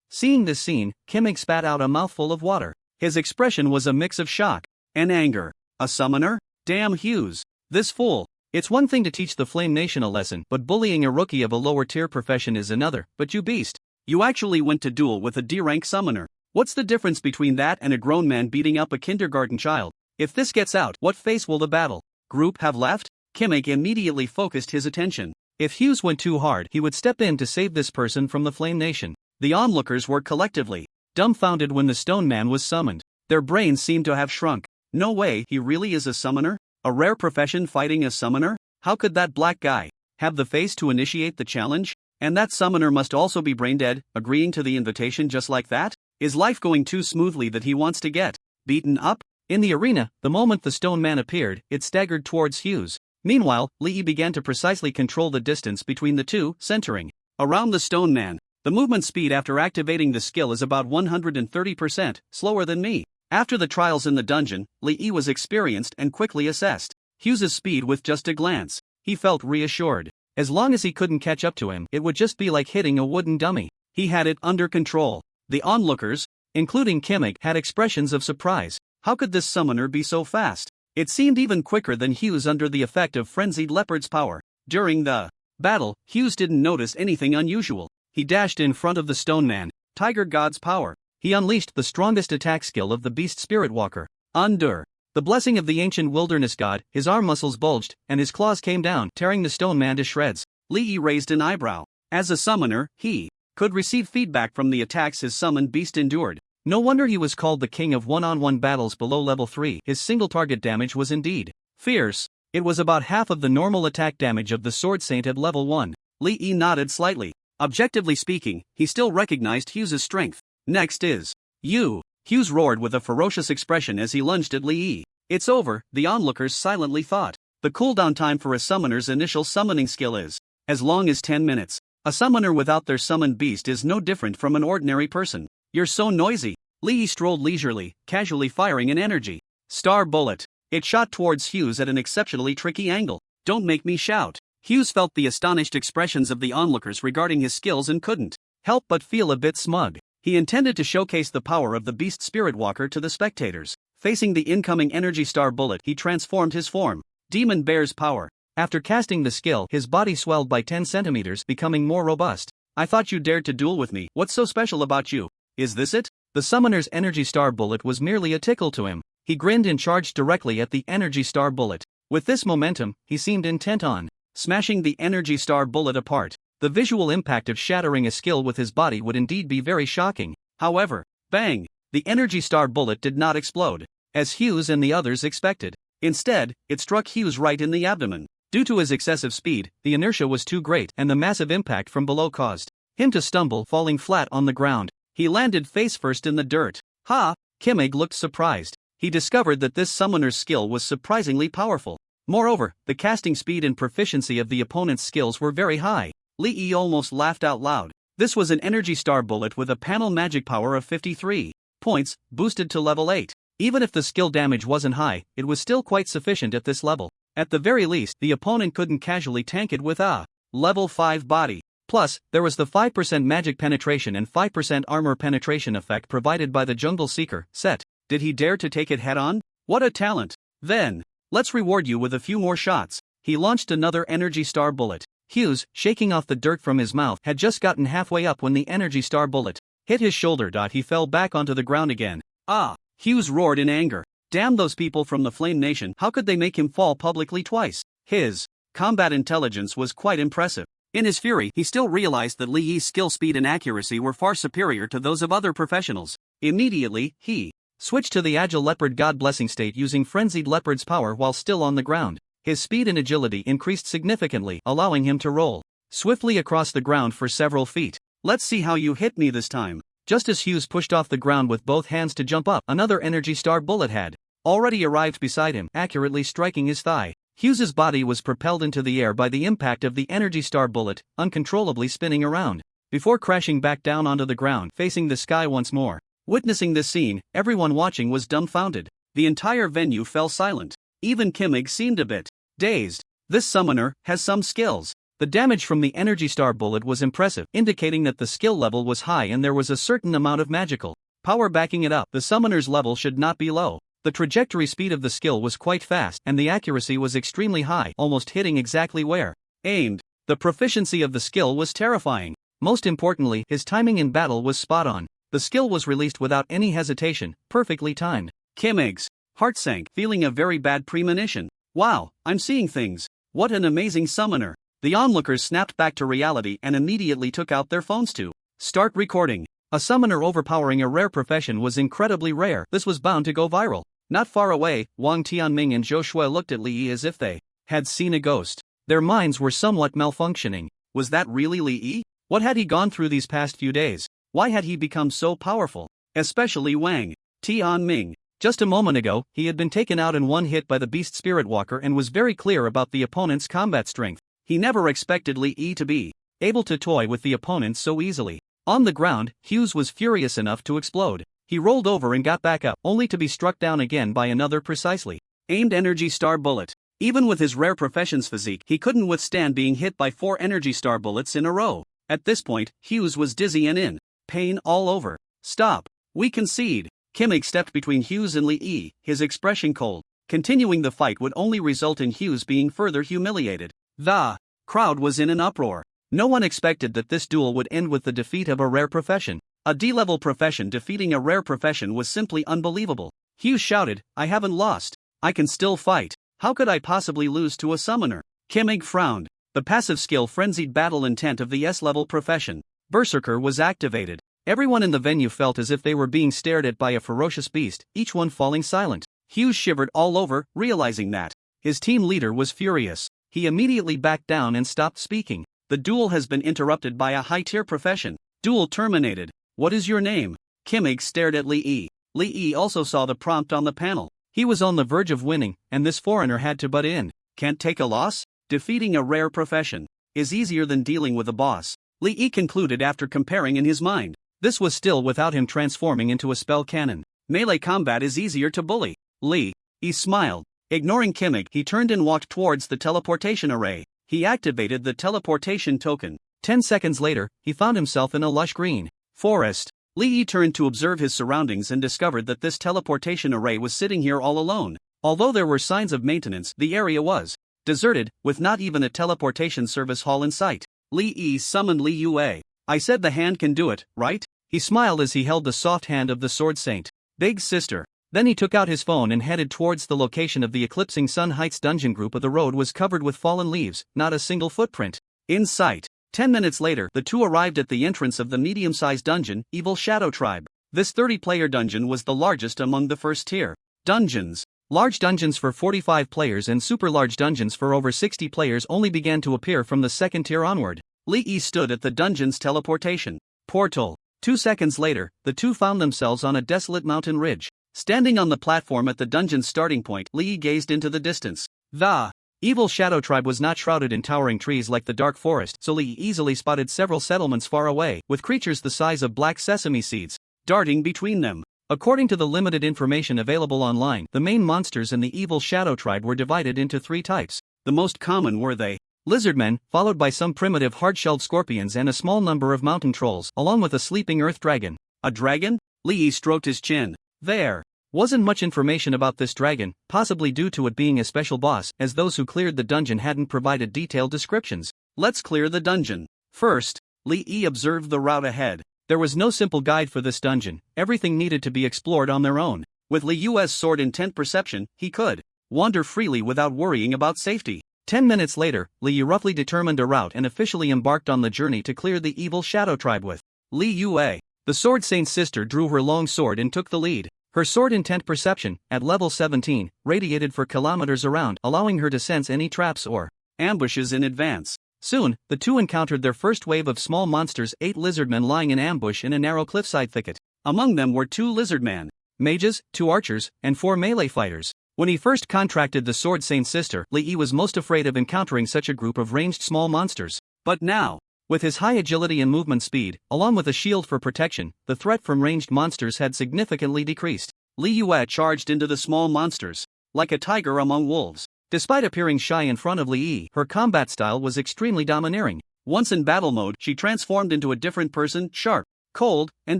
seeing this scene, Kimig spat out a mouthful of water. His expression was a mix of shock and anger. A summoner? Damn Hughes. This fool. It's one thing to teach the Flame Nation a lesson, but bullying a rookie of a lower tier profession is another. But you beast. You actually went to duel with a D-rank summoner. What's the difference between that and a grown man beating up a kindergarten child? If this gets out, what face will the battle group have left? Kimig immediately focused his attention. If Hughes went too hard, he would step in to save this person from the Flame Nation. The onlookers were collectively dumbfounded when the Stone Man was summoned. Their brains seemed to have shrunk. No way, he really is a summoner? A rare profession fighting a summoner? How could that black guy have the face to initiate the challenge? And that summoner must also be brain dead, agreeing to the invitation just like that? Is life going too smoothly that he wants to get beaten up? In the arena, the moment the Stone Man appeared, it staggered towards Hughes. Meanwhile, Lee began to precisely control the distance between the two, centering around the Stone Man. The movement speed after activating the skill is about 130% slower than me. After the trials in the dungeon, Lee was experienced and quickly assessed Hughes's speed with just a glance. He felt reassured. As long as he couldn't catch up to him, it would just be like hitting a wooden dummy. He had it under control. The onlookers, including Kimig, had expressions of surprise. How could this summoner be so fast? It seemed even quicker than Hughes under the effect of frenzied leopard's power. During the battle, Hughes didn't notice anything unusual. He dashed in front of the Stone Man. Tiger God's power. He unleashed the strongest attack skill of the Beast Spirit Walker. Under the blessing of the ancient wilderness god, his arm muscles bulged, and his claws came down, tearing the Stone Man to shreds. Lee raised an eyebrow. As a summoner, he could receive feedback from the attacks his summoned beast endured. No wonder he was called the king of one-on-one battles below level 3. His single target damage was indeed fierce. It was about half of the normal attack damage of the Sword Saint at level 1. Lee nodded slightly. Objectively speaking, he still recognized Hughes's strength. Next is you. Hughes roared with a ferocious expression as he lunged at Lee. It's over, the onlookers silently thought. The cooldown time for a summoner's initial summoning skill is as long as 10 minutes. A summoner without their summoned beast is no different from an ordinary person. You're so noisy. Lee strolled leisurely, casually firing an energy star bullet. It shot towards Hughes at an exceptionally tricky angle. Don't make me shout. Hughes felt the astonished expressions of the onlookers regarding his skills and couldn't help but feel a bit smug. He intended to showcase the power of the beast spirit walker to the spectators. Facing the incoming energy star bullet, he transformed his form. Demon Bear's power. After casting the skill, his body swelled by 10 centimeters, becoming more robust. I thought you dared to duel with me. What's so special about you? Is this it? The summoner's energy star bullet was merely a tickle to him. He grinned and charged directly at the energy star bullet. With this momentum, he seemed intent on smashing the energy star bullet apart. The visual impact of shattering a skill with his body would indeed be very shocking. However, bang! The energy star bullet did not explode, as Hughes and the others expected. Instead, it struck Hughes right in the abdomen. Due to his excessive speed, the inertia was too great, and the massive impact from below caused him to stumble, falling flat on the ground. He landed face first in the dirt. Ha! Kimig looked surprised. He discovered that this summoner's skill was surprisingly powerful. Moreover, the casting speed and proficiency of the opponent's skills were very high. Lee almost laughed out loud. This was an energy star bullet with a panel magic power of 53 points, boosted to level 8. Even if the skill damage wasn't high, it was still quite sufficient at this level. At the very least, the opponent couldn't casually tank it with a level 5 body. Plus, there was the 5% magic penetration and 5% armor penetration effect provided by the Jungle Seeker set. Did he dare to take it head-on? What a talent! Then, let's reward you with a few more shots. He launched another energy star bullet. Hughes, shaking off the dirt from his mouth, had just gotten halfway up when the energy star bullet hit his shoulder. He fell back onto the ground again. Ah! Hughes roared in anger. Damn those people from the Flame Nation, how could they make him fall publicly twice? His combat intelligence was quite impressive. In his fury, he still realized that Li Yi's skill, speed and accuracy were far superior to those of other professionals. Immediately, he switched to the agile leopard god blessing state using frenzied leopard's power while still on the ground. His speed and agility increased significantly, allowing him to roll swiftly across the ground for several feet. Let's see how you hit me this time. Just as Hughes pushed off the ground with both hands to jump up, another energy star bullet had already arrived beside him, accurately striking his thigh. Hughes's body was propelled into the air by the impact of the energy star bullet, uncontrollably spinning around, before crashing back down onto the ground, facing the sky once more. Witnessing this scene, everyone watching was dumbfounded. The entire venue fell silent. Even Kimig seemed a bit dazed. This summoner has some skills. The damage from the energy star bullet was impressive, indicating that the skill level was high and there was a certain amount of magical power backing it up. The summoner's level should not be low. The trajectory speed of the skill was quite fast, and the accuracy was extremely high, almost hitting exactly where aimed. The proficiency of the skill was terrifying. Most importantly, his timing in battle was spot on. The skill was released without any hesitation, perfectly timed. Kimig's heart sank, feeling a very bad premonition. Wow, I'm seeing things. What an amazing summoner. The onlookers snapped back to reality and immediately took out their phones to start recording. A summoner overpowering a rare profession was incredibly rare. This was bound to go viral. Not far away, Wang Tianming and Zhou Shui looked at Li Yi as if they had seen a ghost. Their minds were somewhat malfunctioning. Was that really Li Yi? What had he gone through these past few days? Why had he become so powerful? Especially Wang Tianming. Just a moment ago, he had been taken out in one hit by the Beast Spirit Walker and was very clear about the opponent's combat strength. He never expected Li Yi to be able to toy with the opponent so easily. On the ground, Hughes was furious enough to explode. He rolled over and got back up, only to be struck down again by another precisely aimed energy star bullet. Even with his rare profession's physique, he couldn't withstand being hit by 4 energy star bullets in a row. At this point, Hughes was dizzy and in pain all over. Stop. We concede. Kimig stepped between Hughes and Li Yi, his expression cold. Continuing the fight would only result in Hughes being further humiliated. The crowd was in an uproar. No one expected that this duel would end with the defeat of a rare profession. A D-level profession defeating a rare profession was simply unbelievable. Hughes shouted, "I haven't lost. I can still fight. How could I possibly lose to a summoner?" Kimig frowned. The passive skill frenzied battle intent of the S-level profession Berserker was activated. Everyone in the venue felt as if they were being stared at by a ferocious beast, each one falling silent. Hughes shivered all over, realizing that his team leader was furious. He immediately backed down and stopped speaking. The duel has been interrupted by a high-tier profession. Duel terminated. What is your name? Kimig stared at Li Yi. Li Yi also saw the prompt on the panel. He was on the verge of winning, and this foreigner had to butt in. Can't take a loss? Defeating a rare profession is easier than dealing with a boss. Li Yi concluded after comparing in his mind. This was still without him transforming into a spell cannon. Melee combat is easier to bully. Li Yi smiled. Ignoring Kimig, he turned and walked towards the teleportation array. He activated the teleportation token. 10 seconds later, he found himself in a lush green forest. Li Yi turned to observe his surroundings and discovered that this teleportation array was sitting here all alone. Although there were signs of maintenance, the area was deserted, with not even a teleportation service hall in sight. Li Yi summoned Li Yue. I said the hand can do it, right? He smiled as he held the soft hand of the Sword Saint. Big sister. Then he took out his phone and headed towards the location of the Eclipsing Sun Heights dungeon group. The road was covered with fallen leaves, not a single footprint in sight. 10 minutes later, the two arrived at the entrance of the medium-sized dungeon, Evil Shadow Tribe. This 30-player dungeon was the largest among the first-tier dungeons. Large dungeons for 45 players and super-large dungeons for over 60 players only began to appear from the second tier onward. Li Yi stood at the dungeon's teleportation portal. 2 seconds later, the two found themselves on a desolate mountain ridge. Standing on the platform at the dungeon's starting point, Li Yi gazed into the distance. The Evil Shadow Tribe was not shrouded in towering trees like the Dark Forest, so Li Yi easily spotted several settlements far away, with creatures the size of black sesame seeds darting between them. According to the limited information available online, the main monsters in the Evil Shadow Tribe were divided into 3 types. The most common were the lizardmen, followed by some primitive hard-shelled scorpions and a small number of mountain trolls, along with a sleeping earth dragon. A dragon? Li Yi stroked his chin. There wasn't much information about this dragon, possibly due to it being a special boss, as those who cleared the dungeon hadn't provided detailed descriptions. Let's clear the dungeon. First, Li Yi observed the route ahead. There was no simple guide for this dungeon, everything needed to be explored on their own. With Li Yue's sword intent perception, he could wander freely without worrying about safety. 10 minutes later, Li Yi roughly determined a route and officially embarked on the journey to clear the Evil Shadow Tribe with Li Yue. The Sword Saint's sister drew her long sword and took the lead. Her sword intent perception, at level 17, radiated for kilometers around, allowing her to sense any traps or ambushes in advance. Soon, the two encountered their first wave of small monsters, 8 lizardmen lying in ambush in a narrow cliffside thicket. Among them were 2 lizardmen, mages, 2 archers, and 4 melee fighters. When he first contracted the Sword Saint's sister, Li Yi was most afraid of encountering such a group of ranged small monsters. But now, with his high agility and movement speed, along with a shield for protection, the threat from ranged monsters had significantly decreased. Li Yue charged into the small monsters like a tiger among wolves. Despite appearing shy in front of Li Yi, her combat style was extremely domineering. Once in battle mode, she transformed into a different person, sharp, cold, and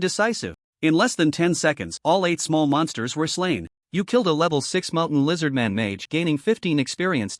decisive. In less than 10 seconds, all 8 small monsters were slain. You killed a level 6 mountain lizardman mage, gaining 15 experience.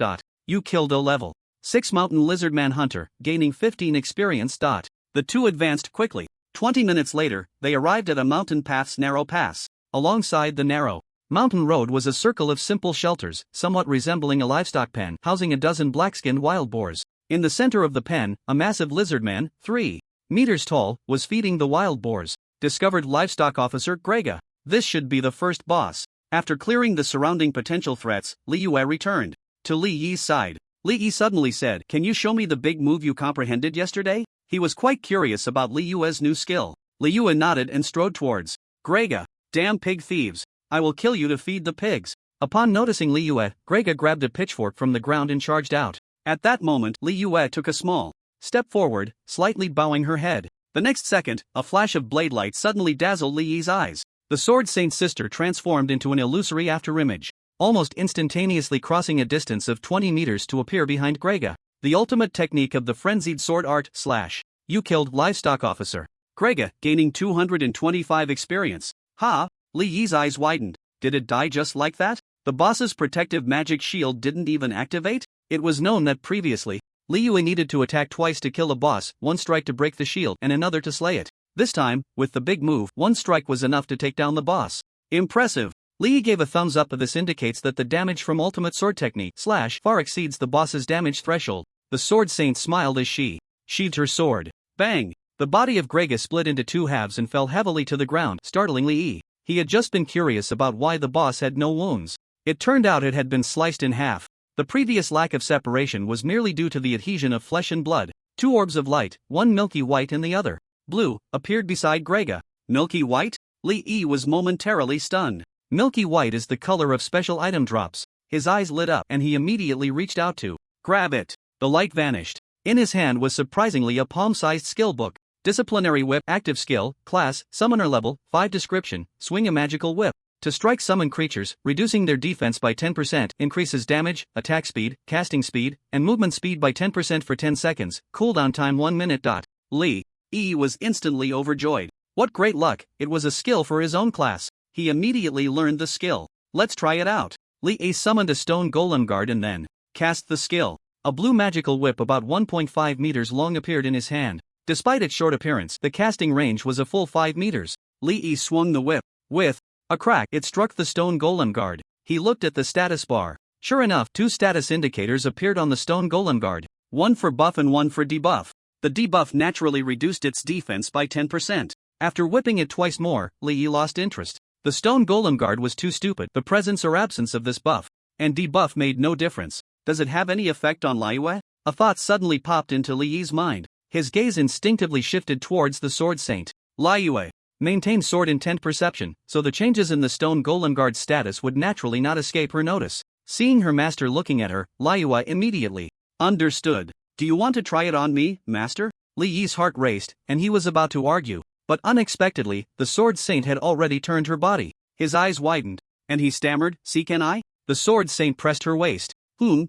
You killed a level 6 mountain lizardman hunter, gaining 15 experience. The two advanced quickly. 20 minutes later, they arrived at a mountain path's narrow pass. Alongside the narrow mountain road was a circle of simple shelters, somewhat resembling a livestock pen, housing a dozen black-skinned wild boars. In the center of the pen, a massive lizardman, 3 meters tall, was feeding the wild boars. Discovered livestock officer Grega. This should be the first boss. After clearing the surrounding potential threats, Li Yue returned to Li Yi's side. Li Yi suddenly said, "Can you show me the big move you comprehended yesterday?" He was quite curious about Li Yue's new skill. Li Yue nodded and strode towards Grega. "Damn pig thieves. I will kill you to feed the pigs." Upon noticing Li Yue, Grega grabbed a pitchfork from the ground and charged out. At that moment, Li Yue took a small step forward, slightly bowing her head. The next second, a flash of blade light suddenly dazzled Li Yi's eyes. The Sword Saint's sister transformed into an illusory afterimage, almost instantaneously crossing a distance of 20 meters to appear behind Grega. The ultimate technique of the frenzied sword art / You killed livestock officer Grega, gaining 225 experience. Ha! Li Yi's eyes widened. Did it die just like that? The boss's protective magic shield didn't even activate? It was known that previously, Li Yue needed to attack twice to kill a boss, one strike to break the shield and another to slay it. This time, with the big move, one strike was enough to take down the boss. Impressive. Li Yi gave a thumbs up. This indicates that the damage from ultimate sword technique / far exceeds the boss's damage threshold. The Sword Saint smiled as she sheathed her sword. Bang! The body of Grega split into 2 halves and fell heavily to the ground, startling Li Yi. He had just been curious about why the boss had no wounds. It turned out it had been sliced in half. The previous lack of separation was merely due to the adhesion of flesh and blood. 2 orbs of light, one milky white and the other blue, appeared beside Grega. Milky white? Li Yi was momentarily stunned. Milky white is the color of special item drops. His eyes lit up and he immediately reached out to grab it. The light vanished. In his hand was surprisingly a palm-sized skill book. Disciplinary whip, active skill, class, summoner level, 5 description, swing a magical whip. To strike summon creatures, reducing their defense by 10%, increases damage, attack speed, casting speed, and movement speed by 10% for 10 seconds, cooldown time 1 minute. Lee E was instantly overjoyed. What great luck, it was a skill for his own class. He immediately learned the skill. Let's try it out. Lee E summoned a stone golem guard and then cast the skill. A blue magical whip about 1.5 meters long appeared in his hand. Despite its short appearance, the casting range was a full 5 meters. Lee E swung the whip. With a crack, it struck the stone golem guard. He looked at the status bar. Sure enough, 2 status indicators appeared on the stone golem guard. One for buff and one for debuff. The debuff naturally reduced its defense by 10%. After whipping it twice more, Lee lost interest. The stone golem guard was too stupid. The presence or absence of this buff and debuff made no difference. Does it have any effect on Liyue? A thought suddenly popped into Li's mind. His gaze instinctively shifted towards the sword saint. Liyue maintained sword intent perception, so the changes in the stone golem guard's status would naturally not escape her notice. Seeing her master looking at her, Liyue immediately understood. Do you want to try it on me, master? Li Yi's heart raced, and he was about to argue, but unexpectedly, the sword saint had already turned her body. His eyes widened, and he stammered, "See, can I?" The sword saint pressed her waist.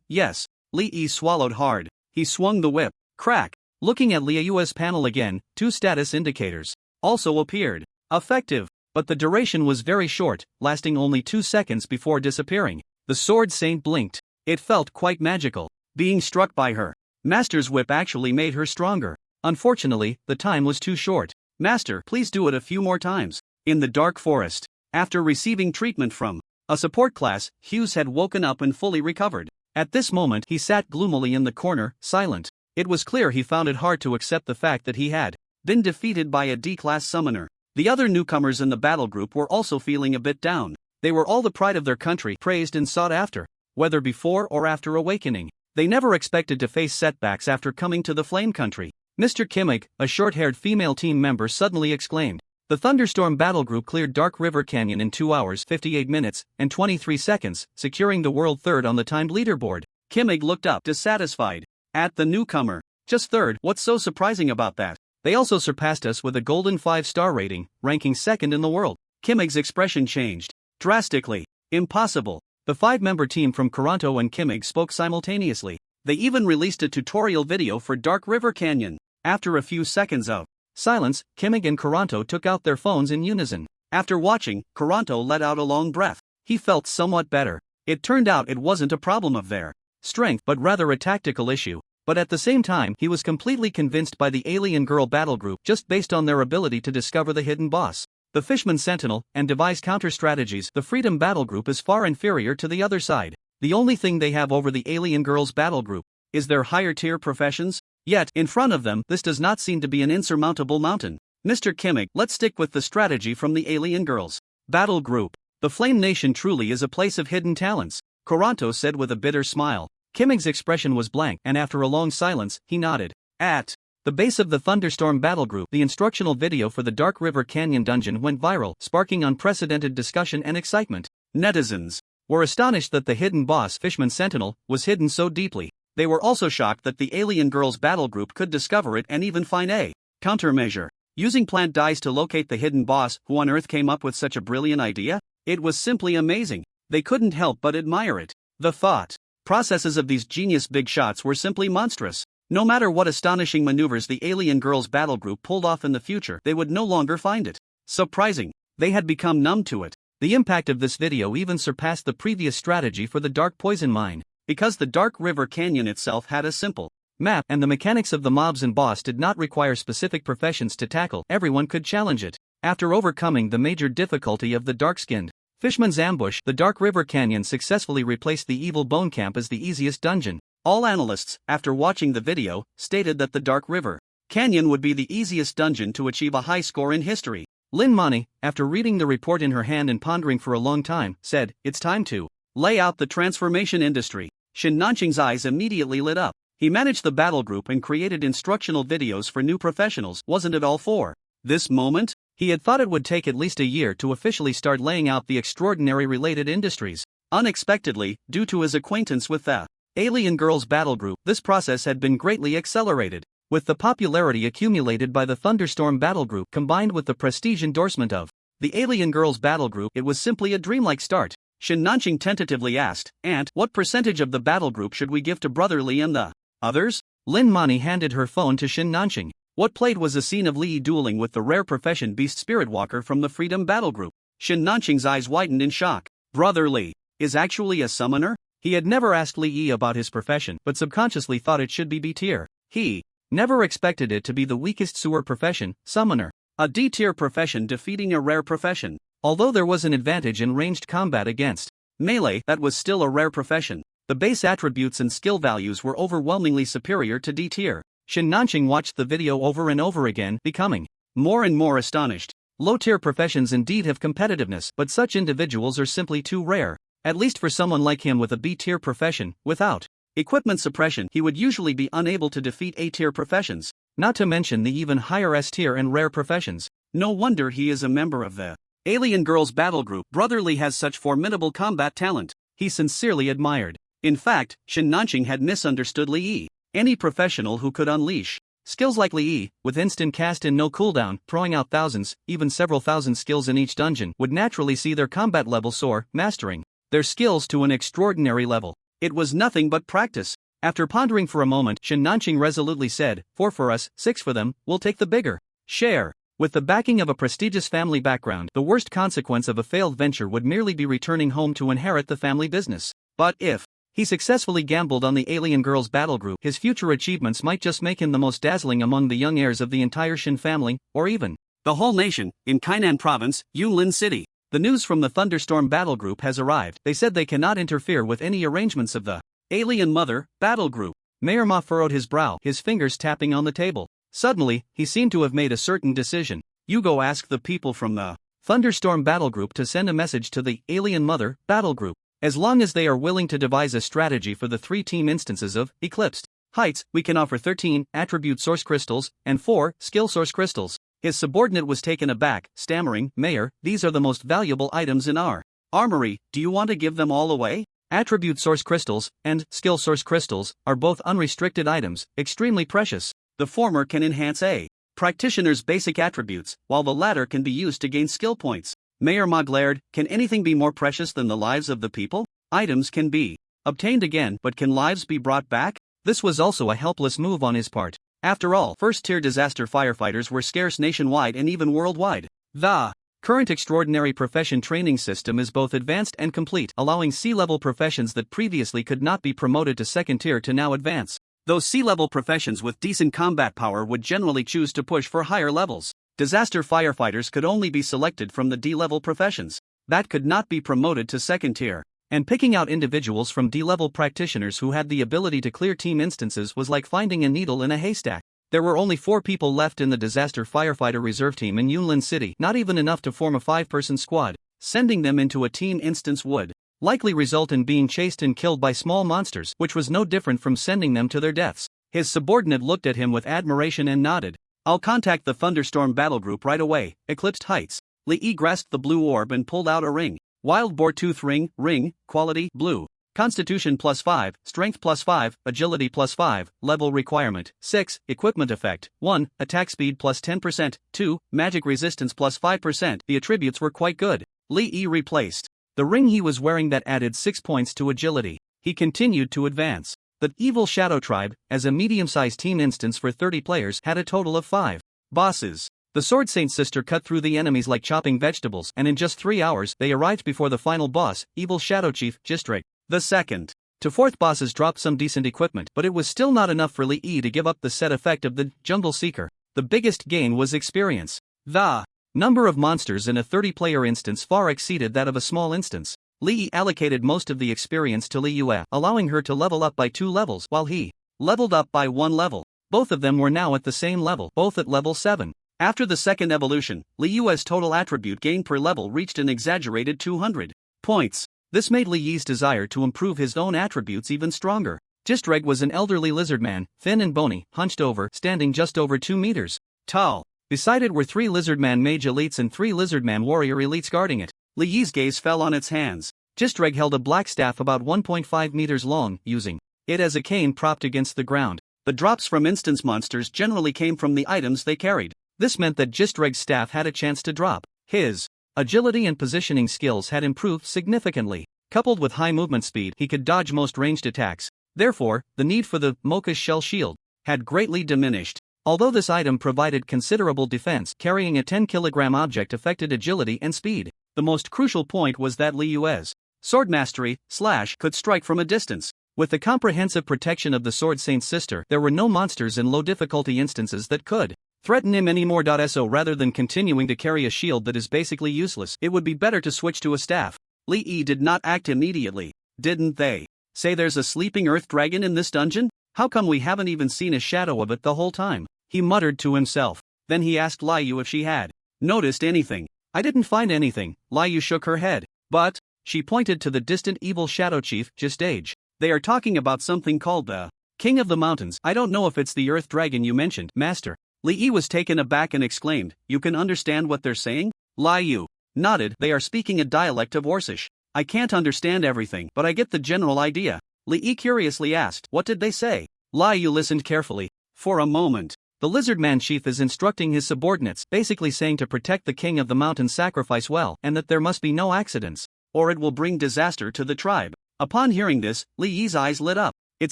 Yes. Li Yi swallowed hard. He swung the whip. Crack. Looking at Liyue's panel again, 2 status indicators also appeared. Effective. But the duration was very short, lasting only 2 seconds before disappearing. The sword saint blinked. It felt quite magical. Being struck by her master's whip actually made her stronger. Unfortunately, the time was too short. Master, please do it a few more times. In the dark forest, after receiving treatment from a support class, Hughes had woken up and fully recovered. At this moment, he sat gloomily in the corner, silent. It was clear he found it hard to accept the fact that he had been defeated by a D-class summoner. The other newcomers in the battle group were also feeling a bit down. They were all the pride of their country, praised and sought after, whether before or after awakening. They never expected to face setbacks after coming to the Flame Country. Mr. Kimmig, a short-haired female team member, suddenly exclaimed. The Thunderstorm battle group cleared Dark River Canyon in 2 hours, 58 minutes, and 23 seconds, securing the world third on the timed leaderboard. Kimmig looked up, dissatisfied at the newcomer. Just third, what's so surprising about that? They also surpassed us with a golden 5-star rating, ranking second in the world. Kimmig's expression changed drastically. Impossible. The 5-member team from Kuranto and Kimmig spoke simultaneously. They even released a tutorial video for Dark River Canyon. After a few seconds of silence, Kimmig and Kuranto took out their phones in unison. After watching, Kuranto let out a long breath. He felt somewhat better. It turned out it wasn't a problem of their strength but rather a tactical issue. But at the same time, he was completely convinced by the Alien Girl battle group just based on their ability to discover the hidden boss, the Fishman Sentinel, and devise counter-strategies. The Freedom battle group is far inferior to the other side. The only thing they have over the Alien Girls battle group is their higher-tier professions. Yet, in front of them, this does not seem to be an insurmountable mountain. Mr. Kimmig, let's stick with the strategy from the Alien Girls battle group. The Flame Nation truly is a place of hidden talents, Kuranto said with a bitter smile. Kimmig's expression was blank, and after a long silence, he nodded. At the base of the Thunderstorm battle group, the instructional video for the Dark River Canyon dungeon went viral, sparking unprecedented discussion and excitement. Netizens were astonished that the hidden boss, Fishman Sentinel, was hidden so deeply. They were also shocked that the Alien Girls battle group could discover it and even find a countermeasure. Using plant dyes to locate the hidden boss, who on Earth came up with such a brilliant idea? It was simply amazing. They couldn't help but admire it. The thought processes of these genius big shots were simply monstrous. No matter what astonishing maneuvers the Alien Girls battle group pulled off in the future, they would no longer find it surprising. They had become numb to it. The impact of this video even surpassed the previous strategy for the Dark Poison Mine. Because the Dark River Canyon itself had a simple map and the mechanics of the mobs and boss did not require specific professions to tackle, everyone could challenge it. After overcoming the major difficulty of the dark-skinned Fishman's ambush, the Dark River Canyon successfully replaced the Evil Bone Camp as the easiest dungeon. All analysts, after watching the video, stated that the Dark River Canyon would be the easiest dungeon to achieve a high score in history. Lin Mani, after reading the report in her hand and pondering for a long time, said, "It's time to lay out the transformation industry." Shin Nanqing's eyes immediately lit up. He managed the battle group and created instructional videos for new professionals. Wasn't it all for this moment? He had thought it would take at least a year to officially start laying out the extraordinary related industries. Unexpectedly, due to his acquaintance with the Alien Girls Battle Group. This process had been greatly accelerated. With the popularity accumulated by the Thunderstorm Battle Group combined with the prestige endorsement of the Alien Girls Battle Group, it was simply a dreamlike start. Shin Nanqing tentatively asked, "Aunt, what percentage of the battle group should we give to Brother Li and the others?" Lin Mani handed her phone to Shin Nanqing. What played was a scene of Li dueling with the rare profession Beast Spirit Walker from the Freedom Battle Group. Shin Nanqing's eyes widened in shock. Brother Li is actually a summoner? He had never asked Li Yi about his profession, but subconsciously thought it should be B tier. He never expected it to be the weakest sewer profession, summoner. A D tier profession defeating a rare profession. Although there was an advantage in ranged combat against melee, that was still a rare profession. The base attributes and skill values were overwhelmingly superior to D tier. Shin Nanqing watched the video over and over again, becoming more and more astonished. Low tier professions indeed have competitiveness, but such individuals are simply too rare. At least for someone like him with a B tier profession, without equipment suppression, he would usually be unable to defeat A tier professions, not to mention the even higher S tier and rare professions. No wonder he is a member of the Alien Girls Battle Group. Brother Li has such formidable combat talent, he sincerely admired. In fact, Shin Nanqing had misunderstood Li Yi. Any professional who could unleash skills like Li Yi, with instant cast and no cooldown, throwing out thousands, even several thousand skills in each dungeon, would naturally see their combat level soar, mastering their skills to an extraordinary level. It was nothing but practice. After pondering for a moment, Shin Nanqing resolutely said, 4 for us, 6 for them, we'll take the bigger share. With the backing of a prestigious family background, the worst consequence of a failed venture would merely be returning home to inherit the family business. But if he successfully gambled on the Alien Girls Battle Group, his future achievements might just make him the most dazzling among the young heirs of the entire Shin family, or even the whole nation. In Kainan Province, Yunlin City, the news from the Thunderstorm Battle Group has arrived. They said they cannot interfere with any arrangements of the Alien Mother Battle Group. Mayor Ma furrowed his brow, his fingers tapping on the table. Suddenly, he seemed to have made a certain decision. You go ask the people from the Thunderstorm Battle Group to send a message to the Alien Mother Battle Group. As long as they are willing to devise a strategy for the 3 team instances of Eclipsed Heights, we can offer 13 attribute source crystals and 4 skill source crystals. His subordinate was taken aback, stammering, "Mayor, these are the most valuable items in our armory, do you want to give them all away?" Attribute source crystals and skill source crystals are both unrestricted items, extremely precious. The former can enhance a practitioner's basic attributes, while the latter can be used to gain skill points. Mayor Ma glared, "Can anything be more precious than the lives of the people? Items can be obtained again, but can lives be brought back?" This was also a helpless move on his part. After all, first-tier disaster firefighters were scarce nationwide and even worldwide. The current extraordinary profession training system is both advanced and complete, allowing C-level professions that previously could not be promoted to second tier to now advance. Those C-level professions with decent combat power would generally choose to push for higher levels. Disaster firefighters could only be selected from the D-level professions that could not be promoted to second tier. And picking out individuals from D-level practitioners who had the ability to clear team instances was like finding a needle in a haystack. There were only 4 people left in the disaster firefighter reserve team in Yunlin City, not even enough to form a 5-person squad. Sending them into a team instance would likely result in being chased and killed by small monsters, which was no different from sending them to their deaths. His subordinate looked at him with admiration and nodded. "I'll contact the Thunderstorm Battle Group right away." Eclipsed Heights. Li Yi grasped the blue orb and pulled out a ring. Wild Boar Tooth ring, quality, blue. Constitution +5, Strength +5, Agility +5, Level requirement, 6, Equipment effect, 1, Attack speed +10%, 2, Magic resistance +5%. The attributes were quite good. Li Yi replaced the ring he was wearing that added 6 points to agility. He continued to advance. The Evil Shadow Tribe, as a medium-sized team instance for 30 players, had a total of 5 bosses. The Sword Saint's sister cut through the enemies like chopping vegetables, and in just 3 hours, they arrived before the final boss, Evil Shadow Chief, Gistreg. The second to fourth bosses dropped some decent equipment, but it was still not enough for Li Yi to give up the set effect of the Jungle Seeker. The biggest gain was experience. The number of monsters in a 30-player instance far exceeded that of a small instance. Li Yi allocated most of the experience to Li Yue, allowing her to level up by 2 levels, while he leveled up by 1 level. Both of them were now at the same level, both at level 7. After the second evolution, Li Yue's total attribute gain per level reached an exaggerated 200 points. This made Li Yi's desire to improve his own attributes even stronger. Gistreg was an elderly lizard man, thin and bony, hunched over, standing just over 2 meters tall. Beside it were 3 lizardman mage elites and 3 lizardman warrior elites guarding it. Li Yi's gaze fell on its hands. Gistreg held a black staff about 1.5 meters long, using it as a cane propped against the ground. The drops from instance monsters generally came from the items they carried. This meant that Gistreg's staff had a chance to drop. His agility and positioning skills had improved significantly. Coupled with high movement speed, he could dodge most ranged attacks. Therefore, the need for the Mocha's shell shield had greatly diminished. Although this item provided considerable defense, carrying a 10-kilogram object affected agility and speed. The most crucial point was that Liyue's sword mastery / could strike from a distance. With the comprehensive protection of the Sword Saint's sister, there were no monsters in low difficulty instances that could threaten him anymore. So rather than continuing to carry a shield that is basically useless, it would be better to switch to a staff. Li Yi did not act immediately. Didn't they say there's a sleeping earth dragon in this dungeon? How come we haven't even seen a shadow of it the whole time? He muttered to himself. Then he asked Liu if she had noticed anything. I didn't find anything. Liu shook her head. But she pointed to the distant evil shadow chief, Gistage. They are talking about something called the King of the Mountains. I don't know if it's the earth dragon you mentioned, master. Li Yi was taken aback and exclaimed, you can understand what they're saying? Liu nodded. They are speaking a dialect of Orcish. I can't understand everything, but I get the general idea. Li Yi curiously asked, what did they say? Liu listened carefully. For a moment. The lizardman chief is instructing his subordinates, basically saying to protect the king of the mountains, sacrifice well, and that there must be no accidents, or it will bring disaster to the tribe. Upon hearing this, Li Yi's eyes lit up. It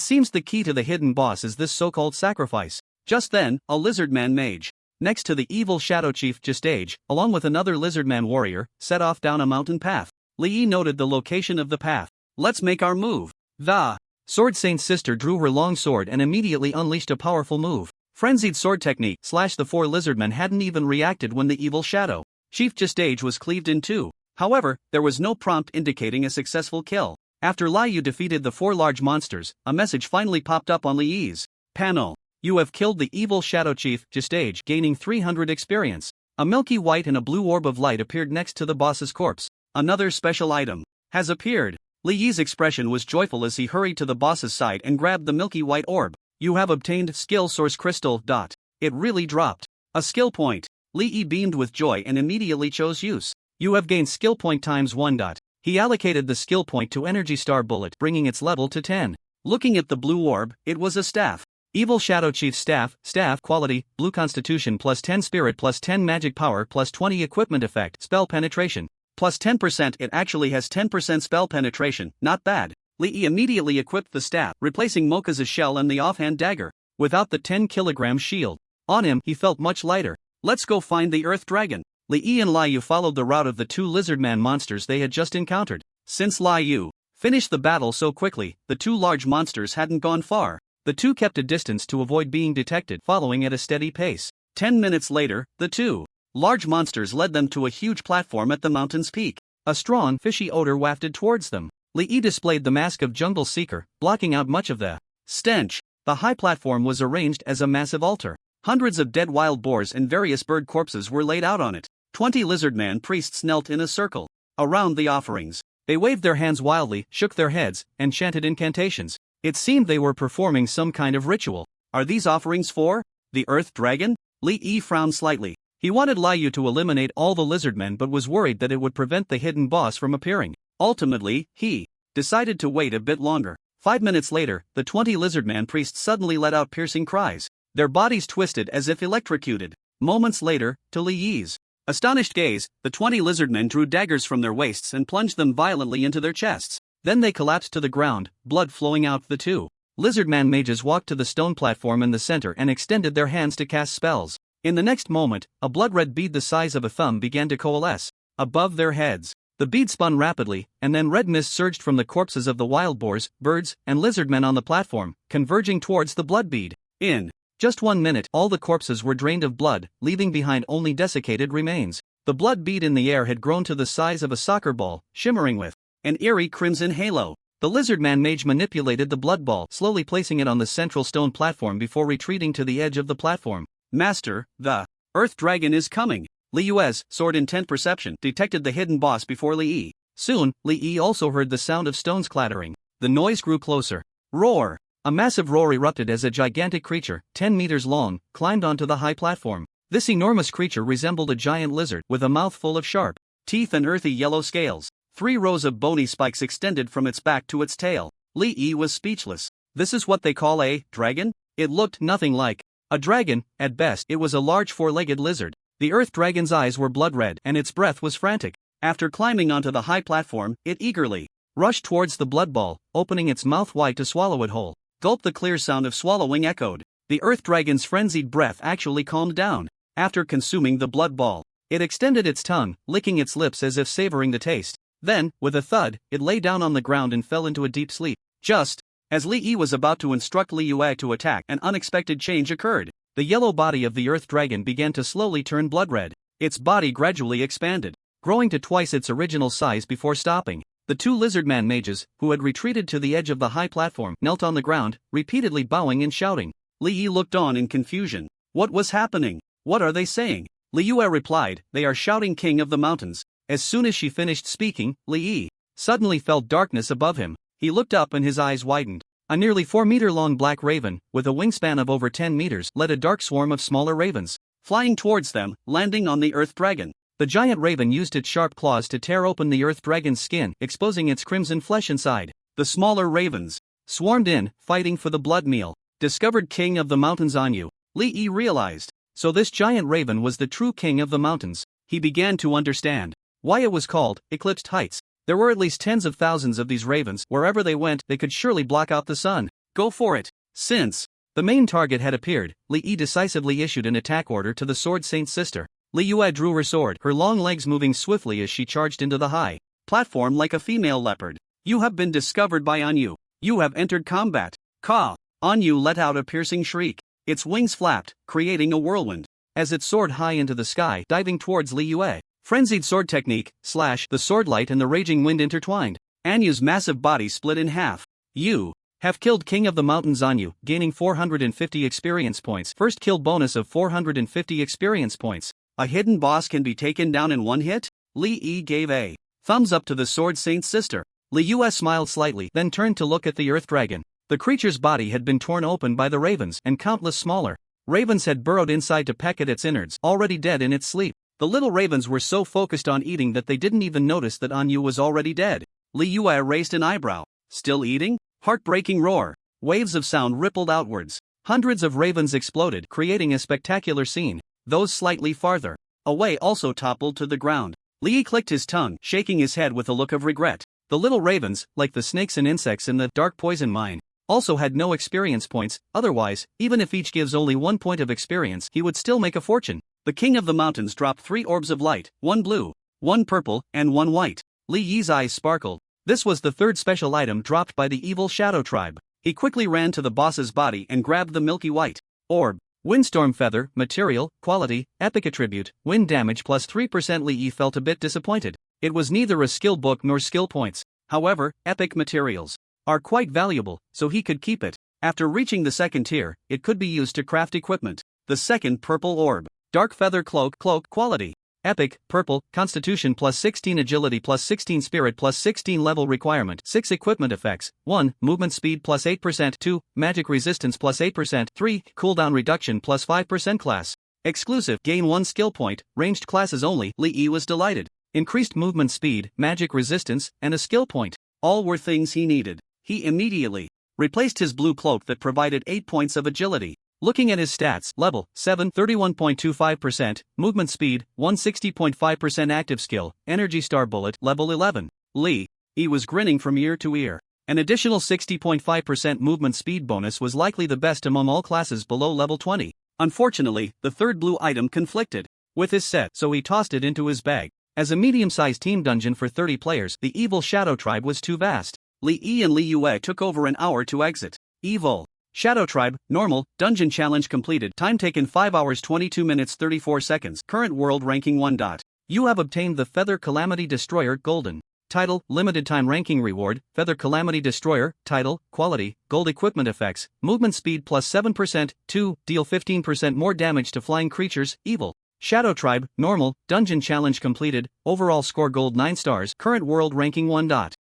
seems the key to the hidden boss is this so-called sacrifice. Just then, a lizardman mage, next to the evil shadow chief Gistage, along with another lizardman warrior, set off down a mountain path. Li Yi noted the location of the path. Let's make our move. The Sword Saint's sister drew her long sword and immediately unleashed a powerful move. Frenzied sword technique / the four lizardmen hadn't even reacted when the evil shadow chief Gistage was cleaved in two. However, there was no prompt indicating a successful kill. After Liu defeated the four large monsters, a message finally popped up on Li Yi's panel. You have killed the evil shadow chief Gistage, gaining 300 experience. A milky white and a blue orb of light appeared next to the boss's corpse. Another special item has appeared. Li Yi's expression was joyful as he hurried to the boss's side and grabbed the milky white orb. You have obtained skill source crystal. It really dropped a skill point. Li Yi beamed with joy and immediately chose use. You have gained skill point ×1. He allocated the skill point to Energy Star Bullet, bringing its level to 10. Looking at the blue orb, it was a staff. Evil Shadow Chief staff quality, blue constitution +10 spirit +10 magic power +20 equipment effect, spell penetration +10%. It actually has 10% spell penetration, not bad. Li Yi immediately equipped the staff, replacing Mocha's shell and the offhand dagger. Without the 10-kilogram shield on him, he felt much lighter. Let's go find the Earth Dragon. Li Yi and Liu followed the route of the two lizardman monsters they had just encountered. Since Liu finished the battle so quickly, the two large monsters hadn't gone far. The two kept a distance to avoid being detected, following at a steady pace. 10 minutes later, the two large monsters led them to a huge platform at the mountain's peak. A strong, fishy odor wafted towards them. Li Yi displayed the mask of Jungle Seeker, blocking out much of the stench. The high platform was arranged as a massive altar. Hundreds of dead wild boars and various bird corpses were laid out on it. 20 lizardman priests knelt in a circle around the offerings. They waved their hands wildly, shook their heads, and chanted incantations. It seemed they were performing some kind of ritual. Are these offerings for the Earth Dragon? Li Yi frowned slightly. He wanted Liu to eliminate all the lizardmen but was worried that it would prevent the hidden boss from appearing. Ultimately, he decided to wait a bit longer. 5 minutes later, the 20 lizardman priests suddenly let out piercing cries. Their bodies twisted as if electrocuted. Moments later, to Li Yi's astonished gaze, the 20 lizardmen drew daggers from their waists and plunged them violently into their chests. Then they collapsed to the ground, blood flowing out. The two lizardman mages walked to the stone platform in the center and extended their hands to cast spells. In the next moment, a blood-red bead the size of a thumb began to coalesce above their heads. The bead spun rapidly, and then red mist surged from the corpses of the wild boars, birds, and lizardmen on the platform, converging towards the blood bead. In just 1 minute, all the corpses were drained of blood, leaving behind only desiccated remains. The blood bead in the air had grown to the size of a soccer ball, shimmering with an eerie crimson halo. The lizardman mage manipulated the blood ball, slowly placing it on the central stone platform before retreating to the edge of the platform. Master, the Earth Dragon is coming. Liyue's sword intent perception detected the hidden boss before Li Yi. Soon, Li Yi also heard the sound of stones clattering. The noise grew closer. Roar! A massive roar erupted as a gigantic creature, 10 meters long, climbed onto the high platform. This enormous creature resembled a giant lizard with a mouth full of sharp teeth and earthy yellow scales. 3 rows of bony spikes extended from its back to its tail. Li Yi was speechless. This is what they call a dragon? It looked nothing like a dragon. At best, it was a large four-legged lizard. The earth dragon's eyes were blood red and its breath was frantic. After climbing onto the high platform, it eagerly rushed towards the blood ball, opening its mouth wide to swallow it whole. Gulp! The clear sound of swallowing echoed. The earth dragon's frenzied breath actually calmed down. After consuming the blood ball, it extended its tongue, licking its lips as if savoring the taste. Then, with a thud, it lay down on the ground and fell into a deep sleep. Just as Li Yi was about to instruct Li Yue to attack, an unexpected change occurred. The yellow body of the earth dragon began to slowly turn blood red. Its body gradually expanded, growing to twice its original size before stopping. The two lizardman mages, who had retreated to the edge of the high platform, knelt on the ground, repeatedly bowing and shouting. Li Yi looked on in confusion. What was happening? What are they saying? Li Yue replied, they are shouting King of the Mountains. As soon as she finished speaking, Li Yi suddenly felt darkness above him. He looked up and his eyes widened. A nearly 4-meter-long black raven, with a wingspan of over 10 meters, led a dark swarm of smaller ravens, flying towards them, landing on the earth dragon. The giant raven used its sharp claws to tear open the earth dragon's skin, exposing its crimson flesh inside. The smaller ravens swarmed in, fighting for the blood meal. Discovered King of the Mountains Anyu. Li Yi realized. So this giant raven was the true King of the Mountains. He began to understand why it was called Eclipsed Heights. There were at least tens of thousands of these ravens. Wherever they went, they could surely block out the sun. Go for it. Since the main target had appeared, Li Yi decisively issued an attack order to the Sword Saint's sister. Li Yue drew her sword, her long legs moving swiftly as she charged into the high platform like a female leopard. You have been discovered by Anyu. You have entered combat. Ka! Anyu let out a piercing shriek. Its wings flapped, creating a whirlwind, as it soared high into the sky, diving towards Li Yue. Frenzied sword technique, slash, the sword light and the raging wind intertwined. Anyu's massive body split in half. You have killed King of the Mountains Anyu, gaining 450 experience points. First kill bonus of 450 experience points. A hidden boss can be taken down in one hit? Li Yi gave a thumbs up to the Sword Saint's sister. Li Yue smiled slightly, then turned to look at the earth dragon. The creature's body had been torn open by the ravens, and countless smaller ravens had burrowed inside to peck at its innards, already dead in its sleep. The little ravens were so focused on eating that they didn't even notice that Anyu was already dead. Li Yue raised an eyebrow. Still eating? Heartbreaking roar. Waves of sound rippled outwards. Hundreds of ravens exploded, creating a spectacular scene. Those slightly farther away also toppled to the ground. Li Yi clicked his tongue, shaking his head with a look of regret. The little ravens, like the snakes and insects in the dark poison mine, also had no experience points. Otherwise, even if each gives only 1 point of experience, he would still make a fortune. The King of the Mountains dropped 3 orbs of light, 1 blue, 1 purple, and 1 white. Li Yi's eyes sparkled. This was the third special item dropped by the evil Shadow Tribe. He quickly ran to the boss's body and grabbed the milky white orb. Windstorm Feather, Material, Quality, Epic Attribute, Wind Damage plus 3%. Li Yi felt a bit disappointed. It was neither a skill book nor skill points. However, epic materials are quite valuable, so he could keep it. After reaching the second tier, it could be used to craft equipment. The second purple orb. Dark Feather Cloak, Quality. Epic, Purple, Constitution plus 16 Agility plus 16 Spirit plus 16 Level Requirement 6 Equipment Effects 1. Movement Speed plus 8% 2. Magic Resistance plus 8% 3. Cooldown Reduction plus 5% Class Exclusive. Gain 1 skill point, ranged classes only. Li Yi was delighted. Increased movement speed, magic resistance, and a skill point. All were things he needed. He immediately replaced his blue cloak that provided 8 points of agility. Looking at his stats, level 7, 31.25%, movement speed, 160.5% active skill, energy star bullet, level 11. Li Yi was grinning from ear to ear. An additional 60.5% movement speed bonus was likely the best among all classes below level 20. Unfortunately, the third blue item conflicted with his set, so he tossed it into his bag. As a medium-sized team dungeon for 30 players, the evil Shadow Tribe was too vast. Li Yi and Li Yue took over an hour to exit. Evil Shadow Tribe, normal, dungeon challenge completed. Time taken 5 hours 22 minutes 34 seconds. Current world ranking 1. You have obtained the Feather Calamity Destroyer Golden. Title, limited time ranking reward, Feather Calamity Destroyer, title, quality, gold equipment effects, movement speed plus 7%, 2, deal 15% more damage to flying creatures, evil. Shadow Tribe, normal, dungeon challenge completed, overall score gold 9 stars, current world ranking 1.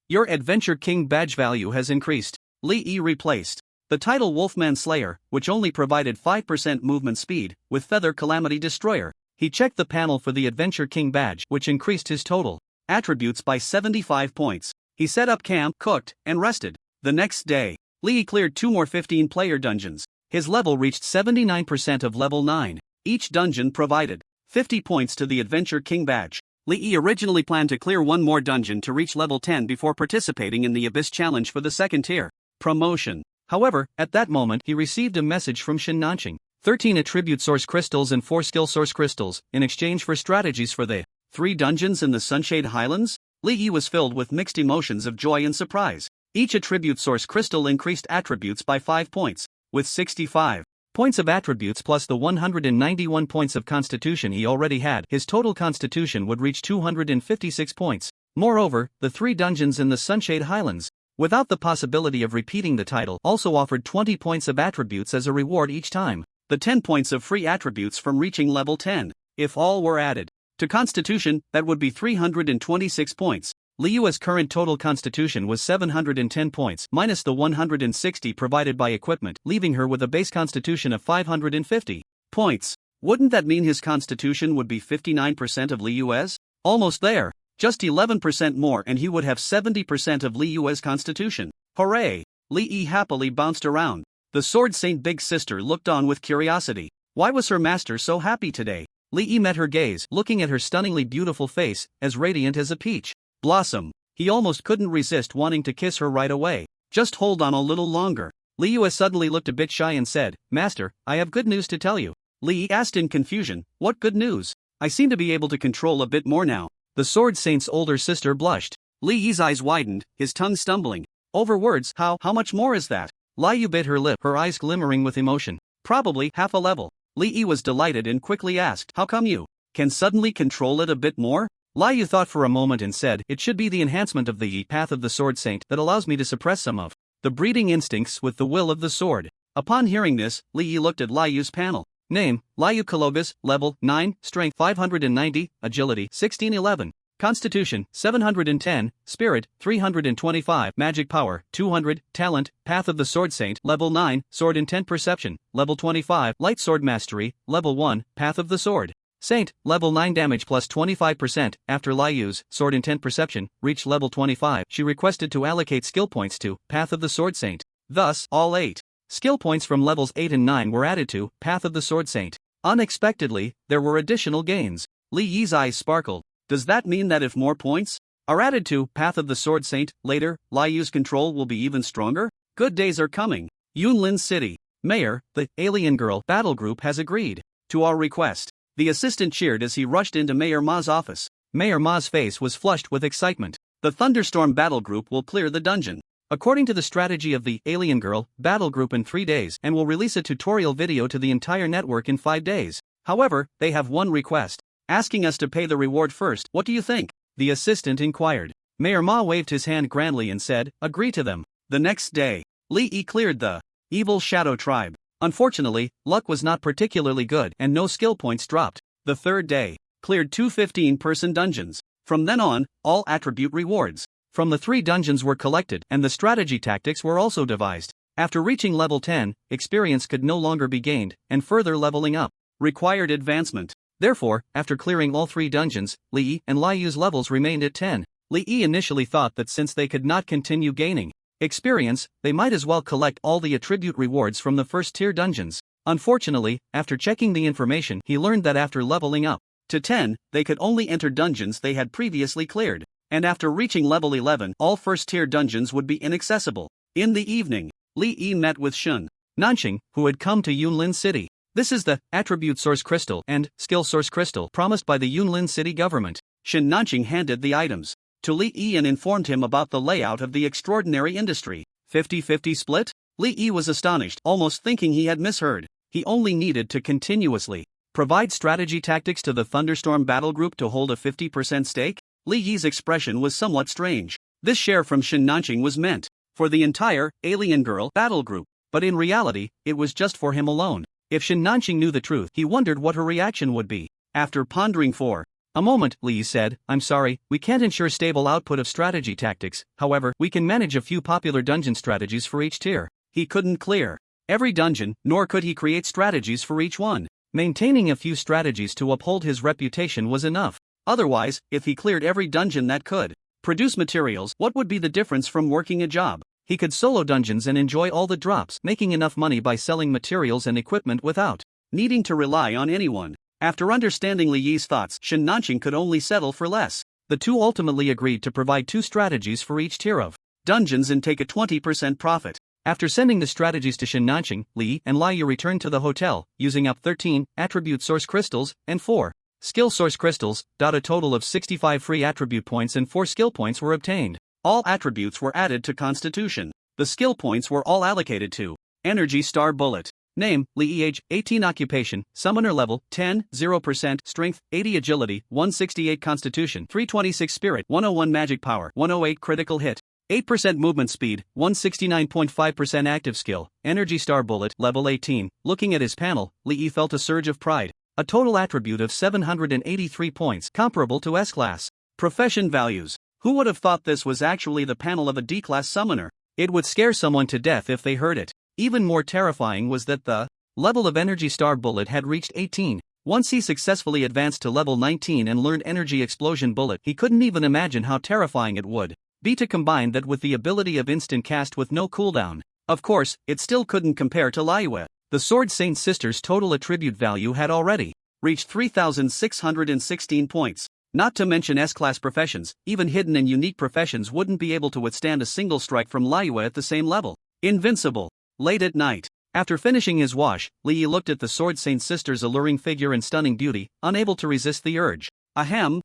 Your Adventure King badge value has increased. Li Yi replaced the title Wolfman Slayer, which only provided 5% movement speed, with Feather Calamity Destroyer. He checked the panel for the Adventure King badge, which increased his total attributes by 75 points. He set up camp, cooked, and rested. The next day, Li Yi cleared 2 more 15-player dungeons. His level reached 79% of level 9. Each dungeon provided 50 points to the Adventure King badge. Li Yi originally planned to clear one more dungeon to reach level 10 before participating in the Abyss Challenge for the second tier promotion. However, at that moment he received a message from Shin Nanqing. 13 attribute source crystals and 4 skill source crystals, in exchange for strategies for the 3 dungeons in the Sunshade Highlands? Li Yi was filled with mixed emotions of joy and surprise. Each attribute source crystal increased attributes by 5 points, with 65 points of attributes plus the 191 points of constitution he already had. His total constitution would reach 256 points. Moreover, the 3 dungeons in the Sunshade Highlands, without the possibility of repeating the title, also offered 20 points of attributes as a reward each time. The 10 points of free attributes from reaching level 10. If all were added to Constitution, that would be 326 points. Li Yu's current total Constitution was 710 points, minus the 160 provided by equipment, leaving her with a base Constitution of 550 points. Wouldn't that mean his Constitution would be 59% of Li Yu's? Almost there. Just 11% more and he would have 70% of Li Yu's Constitution. Hooray! Li Yi happily bounced around. The Sword Saint Big Sister looked on with curiosity. Why was her master so happy today? Li Yi met her gaze, looking at her stunningly beautiful face, as radiant as a peach blossom. He almost couldn't resist wanting to kiss her right away. Just hold on a little longer. Li Yu suddenly looked a bit shy and said, "Master, I have good news to tell you." Li Yi asked in confusion, "What good news? I seem to be able to control a bit more now." The Sword Saint's older sister blushed. Li Yi's eyes widened, his tongue stumbling over words. How much more is that? Li Yu bit her lip, her eyes glimmering with emotion. "Probably half a level." Li Yi was delighted and quickly asked, "How come you can suddenly control it a bit more?" Li Yu thought for a moment and said, "It should be the enhancement of the path of the Sword Saint that allows me to suppress some of the breeding instincts with the will of the sword." Upon hearing this, Li Yi looked at Li Yu's panel. Name, Li Yu Kalogus, Level 9, Strength 590, Agility 1611. Constitution, 710, Spirit, 325, Magic Power, 200, Talent, Path of the Sword Saint, Level 9, Sword Intent Perception, Level 25, Light Sword Mastery, Level 1, Path of the Sword Saint, Level 9 Damage plus 25%. After Li Yu's Sword Intent Perception reached Level 25, she requested to allocate skill points to Path of the Sword Saint. Thus, all 8 skill points from levels 8 and 9 were added to Path of the Sword Saint. Unexpectedly, there were additional gains. Li Yi's eyes sparkled. Does that mean that if more points are added to Path of the Sword Saint, later, Li Yu's control will be even stronger? Good days are coming. Yunlin City. Mayor, the Alien Girl Battle Group has agreed to our request. The assistant cheered as he rushed into Mayor Ma's office. Mayor Ma's face was flushed with excitement. The Thunderstorm Battle Group will clear the dungeon according to the strategy of the Alien Girl Battle Group in 3 days and will release a tutorial video to the entire network in 5 days. However, they have one request. Asking us to pay the reward first. What do you think? The assistant inquired. Mayor Ma waved his hand grandly and said, "Agree to them." The next day, Li Yi cleared the Evil Shadow Tribe. Unfortunately, luck was not particularly good and no skill points dropped. The third day, cleared 2 15-person dungeons. From then on, all attribute rewards from the 3 dungeons were collected and the strategy tactics were also devised. After reaching level 10, experience could no longer be gained, and further leveling up required advancement. Therefore, after clearing all 3 dungeons, Li Yi and Li Yu's levels remained at 10. Li Yi initially thought that since they could not continue gaining experience, they might as well collect all the attribute rewards from the first-tier dungeons. Unfortunately, after checking the information, he learned that after leveling up to 10, they could only enter dungeons they had previously cleared. And after reaching level 11, all first-tier dungeons would be inaccessible. In the evening, Li Yi met with Shun Nanqing, who had come to Yunlin City. This is the Attribute Source Crystal and Skill Source Crystal promised by the Yunlin City government. Shin Nanqing handed the items to Li Yi and informed him about the layout of the extraordinary industry. 50-50 split? Li Yi was astonished, almost thinking he had misheard. He only needed to continuously provide strategy tactics to the Thunderstorm Battle Group to hold a 50% stake? Li Yi's expression was somewhat strange. This share from Shin Nanqing was meant for the entire Alien Girl Battle Group, but in reality, it was just for him alone. If Shin Nanqing knew the truth, he wondered what her reaction would be. After pondering for a moment, Li Yi said, "I'm sorry, we can't ensure stable output of strategy tactics, however, we can manage a few popular dungeon strategies for each tier." He couldn't clear every dungeon, nor could he create strategies for each one. Maintaining a few strategies to uphold his reputation was enough. Otherwise, if he cleared every dungeon that could produce materials, what would be the difference from working a job? He could solo dungeons and enjoy all the drops, making enough money by selling materials and equipment without needing to rely on anyone. After understanding Li Yi's thoughts, Shen Nanqing could only settle for less. The two ultimately agreed to provide 2 strategies for each tier of dungeons and take a 20% profit. After sending the strategies to Shen Nanqing, Li and Lai Yu returned to the hotel, using up 13 attribute source crystals and 4 skill source crystals. A total of 65 free attribute points and 4 skill points were obtained. All attributes were added to Constitution. The skill points were all allocated to Energy Star Bullet. Name, Li Yi. Age, 18. Occupation, Summoner. Level, 10, 0%. Strength, 80. Agility, 168. Constitution, 326. Spirit, 101. Magic Power, 108. Critical Hit, 8% movement speed, 169.5% active skill, Energy Star Bullet. Level 18. Looking at his panel, Li Yi felt a surge of pride. A total attribute of 783 points, comparable to S-Class. Profession values. Who would have thought this was actually the panel of a D-Class summoner? It would scare someone to death if they heard it. Even more terrifying was that the level of Energy Star Bullet had reached 18. Once he successfully advanced to level 19 and learned Energy Explosion Bullet, he couldn't even imagine how terrifying it would be to combine that with the ability of instant cast with no cooldown. Of course, it still couldn't compare to Lai Yue. The Sword Saint Sisters' total attribute value had already reached 3,616 points. Not to mention S-Class professions, even hidden and unique professions wouldn't be able to withstand a single strike from Lai Yue at the same level. Invincible. Late at night, after finishing his wash, Li Yi looked at the Sword Saint Sisters' alluring figure and stunning beauty, unable to resist the urge. Ahem,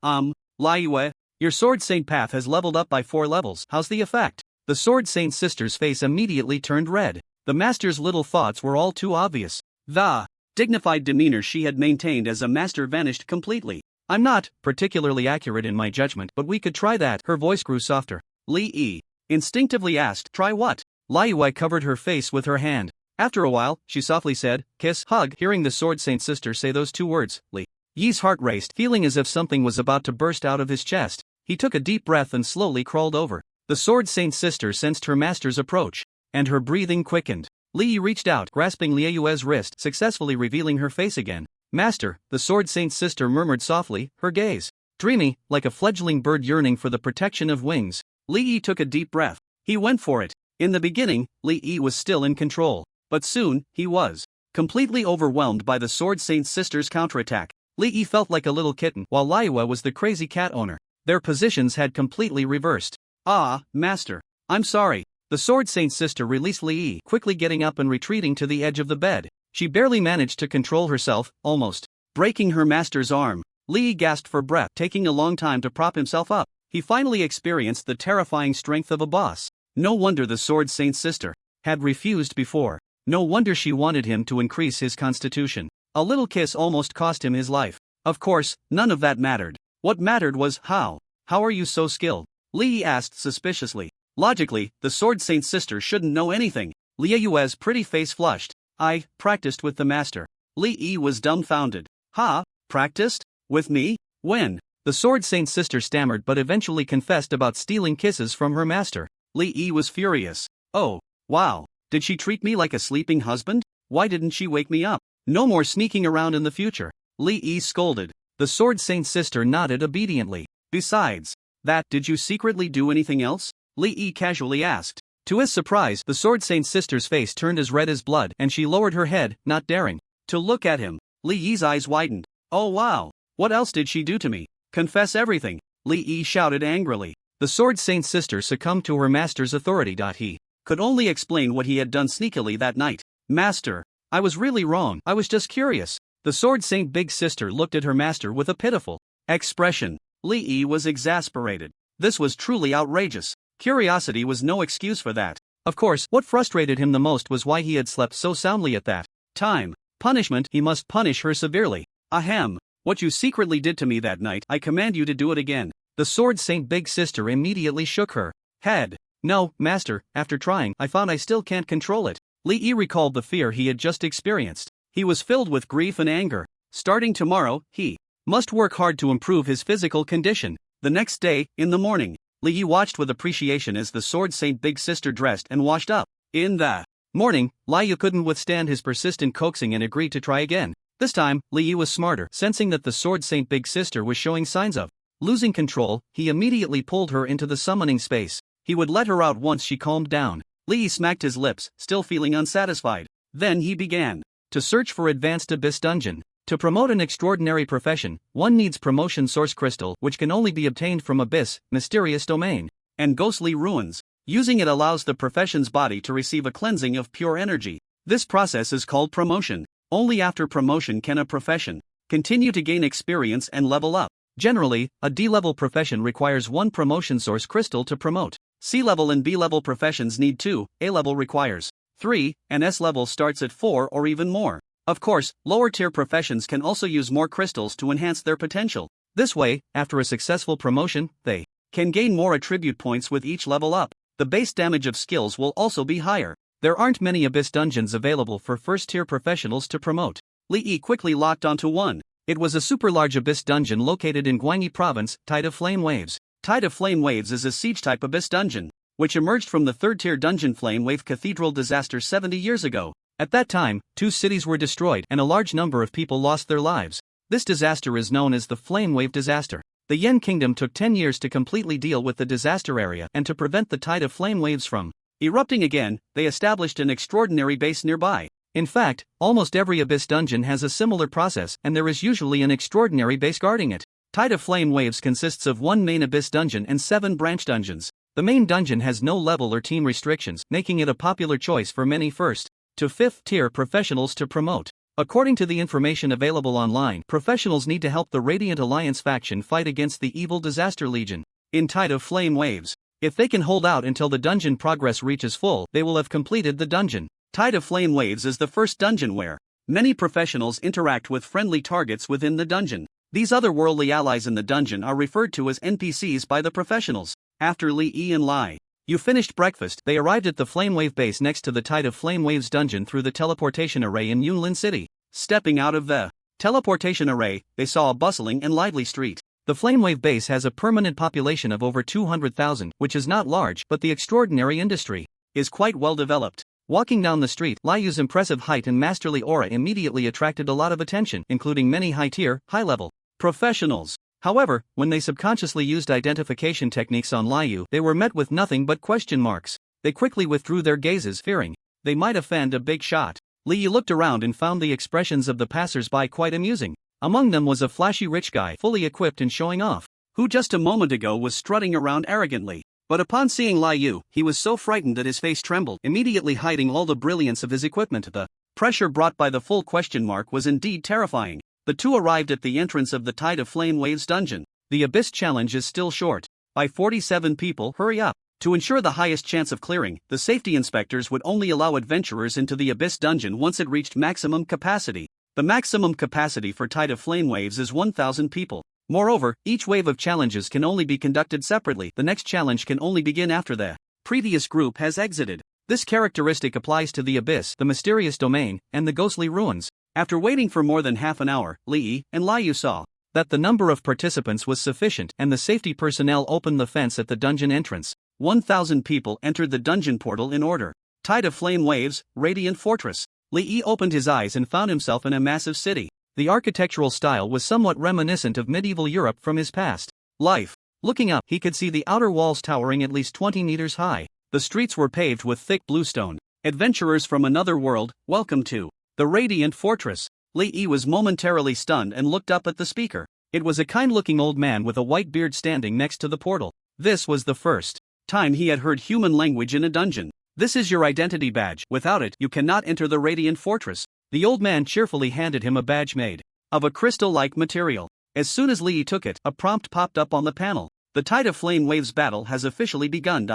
Lai Yue, your Sword Saint path has leveled up by 4 levels. How's the effect? The Sword Saint Sisters' face immediately turned red. The master's little thoughts were all too obvious. The dignified demeanor she had maintained as a master vanished completely. I'm not particularly accurate in my judgment, but we could try that. Her voice grew softer. Li Yi instinctively asked, try what? Lai Yue covered her face with her hand. After a while, she softly said, kiss, hug. Hearing the Sword Saint Sister say those 2 words, Li Yi's heart raced, feeling as if something was about to burst out of his chest. He took a deep breath and slowly crawled over. The Sword Saint Sister sensed her master's approach, and her breathing quickened. Li Yi reached out, grasping Li Yue's wrist, successfully revealing her face again. Master, the Sword Saint Sister murmured softly, her gaze dreamy, like a fledgling bird yearning for the protection of wings. Li Yi took a deep breath. He went for it. In the beginning, Li Yi was still in control, but soon, he was completely overwhelmed by the Sword Saint Sister's counterattack. Li Yi felt like a little kitten, while Lai Yue was the crazy cat owner. Their positions had completely reversed. Ah, Master. I'm sorry. The Sword Saint Sister released Li Yi, quickly getting up and retreating to the edge of the bed. She barely managed to control herself, almost breaking her master's arm. Li Yi gasped for breath, taking a long time to prop himself up. He finally experienced the terrifying strength of a boss. No wonder the Sword Saint Sister had refused before. No wonder she wanted him to increase his constitution. A little kiss almost cost him his life. Of course, none of that mattered. What mattered was how. How are you so skilled? Li Yi asked suspiciously. Logically, the Sword Saint Sister shouldn't know anything. Li Yue's pretty face flushed. I practiced with the master. Li Yi was dumbfounded. Ha? Practiced? With me? When? The Sword Saint Sister stammered but eventually confessed about stealing kisses from her master. Li Yi was furious. Oh, wow. Did she treat me like a sleeping husband? Why didn't she wake me up? No more sneaking around in the future. Li Yi scolded. The Sword Saint Sister nodded obediently. Besides that, did you secretly do anything else? Li Yi casually asked. To his surprise, the Sword Saint Sister's face turned as red as blood, and she lowered her head, not daring to look at him. Li Yi's eyes widened. Oh wow. What else did she do to me? Confess everything. Li Yi shouted angrily. The Sword Saint Sister succumbed to her master's authority. He could only explain what he had done sneakily that night. Master, I was really wrong. I was just curious. The Sword Saint Big Sister looked at her master with a pitiful expression. Li Yi was exasperated. This was truly outrageous. Curiosity was no excuse for that. Of course, what frustrated him the most was why he had slept so soundly at that time. Punishment, he must punish her severely. Ahem. What you secretly did to me that night, I command you to do it again. The Sword Saint Big Sister immediately shook her head. No, master, after trying, I found I still can't control it. Li Yi recalled the fear he had just experienced. He was filled with grief and anger. Starting tomorrow, he must work hard to improve his physical condition. The next day, in the morning, Li Yi watched with appreciation as the Sword Saint Big Sister dressed and washed up. In the morning, Lai Yu couldn't withstand his persistent coaxing and agreed to try again. This time, Li Yi was smarter. Sensing that the Sword Saint Big Sister was showing signs of losing control, he immediately pulled her into the summoning space. He would let her out once she calmed down. Li smacked his lips, still feeling unsatisfied. Then he began to search for advanced abyss dungeon. To promote an extraordinary profession, one needs promotion source crystal, which can only be obtained from abyss, mysterious domain, and ghostly ruins. Using it allows the profession's body to receive a cleansing of pure energy. This process is called promotion. Only after promotion can a profession continue to gain experience and level up. Generally, a D-level profession requires one promotion source crystal to promote. C-level and B-level professions need 2, A-level requires 3, and S-level starts at 4 or even more. Of course, lower-tier professions can also use more crystals to enhance their potential. This way, after a successful promotion, they can gain more attribute points with each level up. The base damage of skills will also be higher. There aren't many abyss dungeons available for first-tier professionals to promote. Li quickly locked onto one. It was a super-large abyss dungeon located in Gyeonggi Province, Tide of Flame Waves. Tide of Flame Waves is a siege-type abyss dungeon, which emerged from the third-tier dungeon Flame Wave Cathedral disaster 70 years ago. At that time, 2 cities were destroyed and a large number of people lost their lives. This disaster is known as the Flame Wave disaster. The Yen Kingdom took 10 years to completely deal with the disaster area, and to prevent the tide of flame waves from erupting again, they established an extraordinary base nearby. In fact, almost every abyss dungeon has a similar process, and there is usually an extraordinary base guarding it. Tide of Flame Waves consists of one main abyss dungeon and 7 branch dungeons. The main dungeon has no level or team restrictions, making it a popular choice for many first to 5th tier professionals to promote. According to the information available online, professionals need to help the Radiant Alliance faction fight against the evil Disaster Legion in Tide of Flame Waves. If they can hold out until the dungeon progress reaches full, they will have completed the dungeon. Tide of Flame Waves is the first dungeon where many professionals interact with friendly targets within the dungeon. These otherworldly allies in the dungeon are referred to as NPCs by the professionals. After Li and Lai Yu finished breakfast, they arrived at the Flame Wave base next to the Tide of Flame Waves dungeon through the teleportation array in Yunlin City. Stepping out of the teleportation array, they saw a bustling and lively street. The Flame Wave base has a permanent population of over 200,000, which is not large, but the extraordinary industry is quite well developed. Walking down the street, Lai Yu's impressive height and masterly aura immediately attracted a lot of attention, including many high-tier, high-level professionals. However, when they subconsciously used identification techniques on Lai Yu, they were met with nothing but question marks. They quickly withdrew their gazes, fearing they might offend a big shot. Li Yu looked around and found the expressions of the passers-by quite amusing. Among them was a flashy rich guy, fully equipped and showing off, who just a moment ago was strutting around arrogantly. But upon seeing Lai Yu, he was so frightened that his face trembled, immediately hiding all the brilliance of his equipment. The pressure brought by the full question mark was indeed terrifying. The two arrived at the entrance of the Tide of Flame Waves dungeon. The Abyss challenge is still short by 47 people. Hurry up. To ensure the highest chance of clearing, the safety inspectors would only allow adventurers into the Abyss dungeon once it reached maximum capacity. The maximum capacity for Tide of Flame Waves is 1,000 people. Moreover, each wave of challenges can only be conducted separately. The next challenge can only begin after the previous group has exited. This characteristic applies to the Abyss, the mysterious domain, and the ghostly ruins. After waiting for more than half an hour, Li and Lai Yu saw that the number of participants was sufficient, and the safety personnel opened the fence at the dungeon entrance. 1,000 people entered the dungeon portal in order. Tide of Flame Waves, Radiant Fortress. Li opened his eyes and found himself in a massive city. The architectural style was somewhat reminiscent of medieval Europe from his past life. Looking up, he could see the outer walls towering at least 20 meters high. The streets were paved with thick blue stone. Adventurers from another world, welcome to the Radiant Fortress. Li was momentarily stunned and looked up at the speaker. It was a kind-looking old man with a white beard standing next to the portal. This was the first time he had heard human language in a dungeon. This is your identity badge. Without it, you cannot enter the Radiant Fortress. The old man cheerfully handed him a badge made of a crystal-like material. As soon as Li took it, a prompt popped up on the panel. The Tide of Flame Waves battle has officially begun.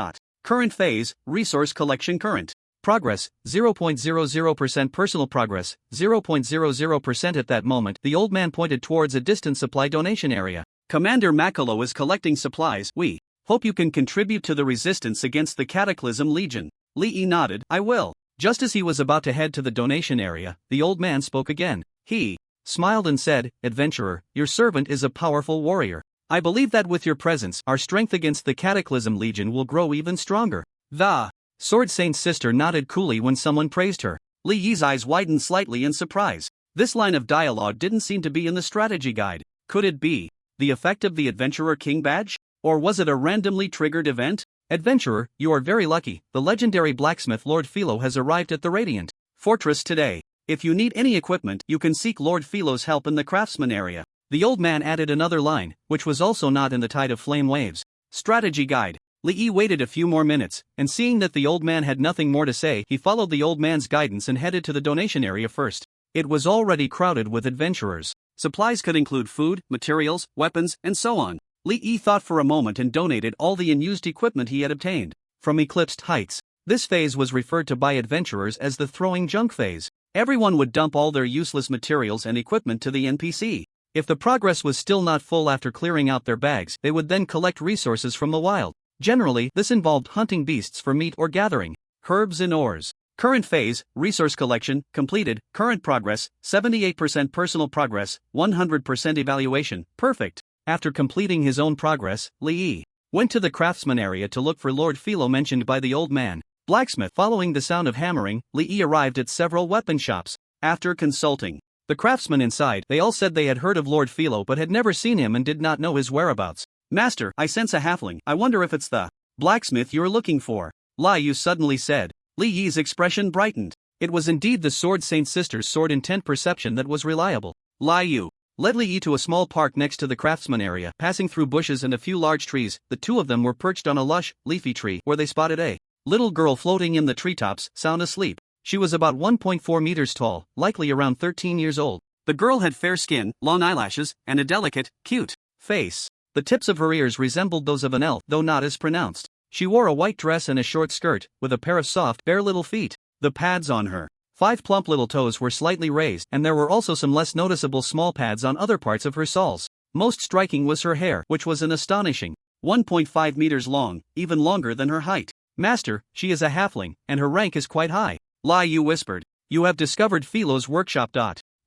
Current phase, resource collection current. Progress, 0.00%. Personal progress, 0.00%. At that moment, the old man pointed towards a distant supply donation area. Commander Makalo is collecting supplies. We hope you can contribute to the resistance against the Cataclysm Legion. Li nodded. I will. Just as he was about to head to the donation area, the old man spoke again. He smiled and said, Adventurer, your servant is a powerful warrior. I believe that with your presence, our strength against the Cataclysm Legion will grow even stronger. The Sword Saint's sister nodded coolly when someone praised her. Li Yi's eyes widened slightly in surprise. This line of dialogue didn't seem to be in the strategy guide. Could it be the effect of the Adventurer King badge? Or was it a randomly triggered event? Adventurer, you are very lucky. The legendary blacksmith Lord Philo has arrived at the Radiant Fortress today. If you need any equipment, you can seek Lord Philo's help in the craftsman area. The old man added another line, which was also not in the tide of flame waves. Strategy Guide. Li Yi waited a few more minutes, and seeing that the old man had nothing more to say, he followed the old man's guidance and headed to the donation area first. It was already crowded with adventurers. Supplies could include food, materials, weapons, and so on. Li Yi thought for a moment and donated all the unused equipment he had obtained from Eclipsed Heights. This phase was referred to by adventurers as the throwing junk phase. Everyone would dump all their useless materials and equipment to the NPC. If the progress was still not full after clearing out their bags, they would then collect resources from the wild. Generally, this involved hunting beasts for meat or gathering herbs and ores. Current phase, resource collection, completed. Current progress, 78% personal progress, 100% evaluation, perfect. After completing his own progress, Li Yi went to the craftsman area to look for Lord Philo mentioned by the old man. Blacksmith. Following the sound of hammering, Li Yi arrived at several weapon shops. After consulting the craftsmen inside, they all said they had heard of Lord Philo but had never seen him and did not know his whereabouts. Master, I sense a halfling. I wonder if it's the blacksmith you're looking for. Li Yu suddenly said. Li Yi's expression brightened. It was indeed the Sword Saint Sister's sword intent perception that was reliable. Li Yu led Li Yi to a small park next to the craftsman area. Passing through bushes and a few large trees, the two of them were perched on a lush, leafy tree where they spotted a little girl floating in the treetops, sound asleep. She was about 1.4 meters tall, likely around 13 years old. The girl had fair skin, long eyelashes, and a delicate, cute face. The tips of her ears resembled those of an elf, though not as pronounced. She wore a white dress and a short skirt, with a pair of soft, bare little feet. The pads on her 5 plump little toes were slightly raised, and there were also some less noticeable small pads on other parts of her soles. Most striking was her hair, which was an astonishing 1.5 meters long, even longer than her height. Master, she is a halfling, and her rank is quite high. Li Yu whispered. You have discovered Philo's workshop.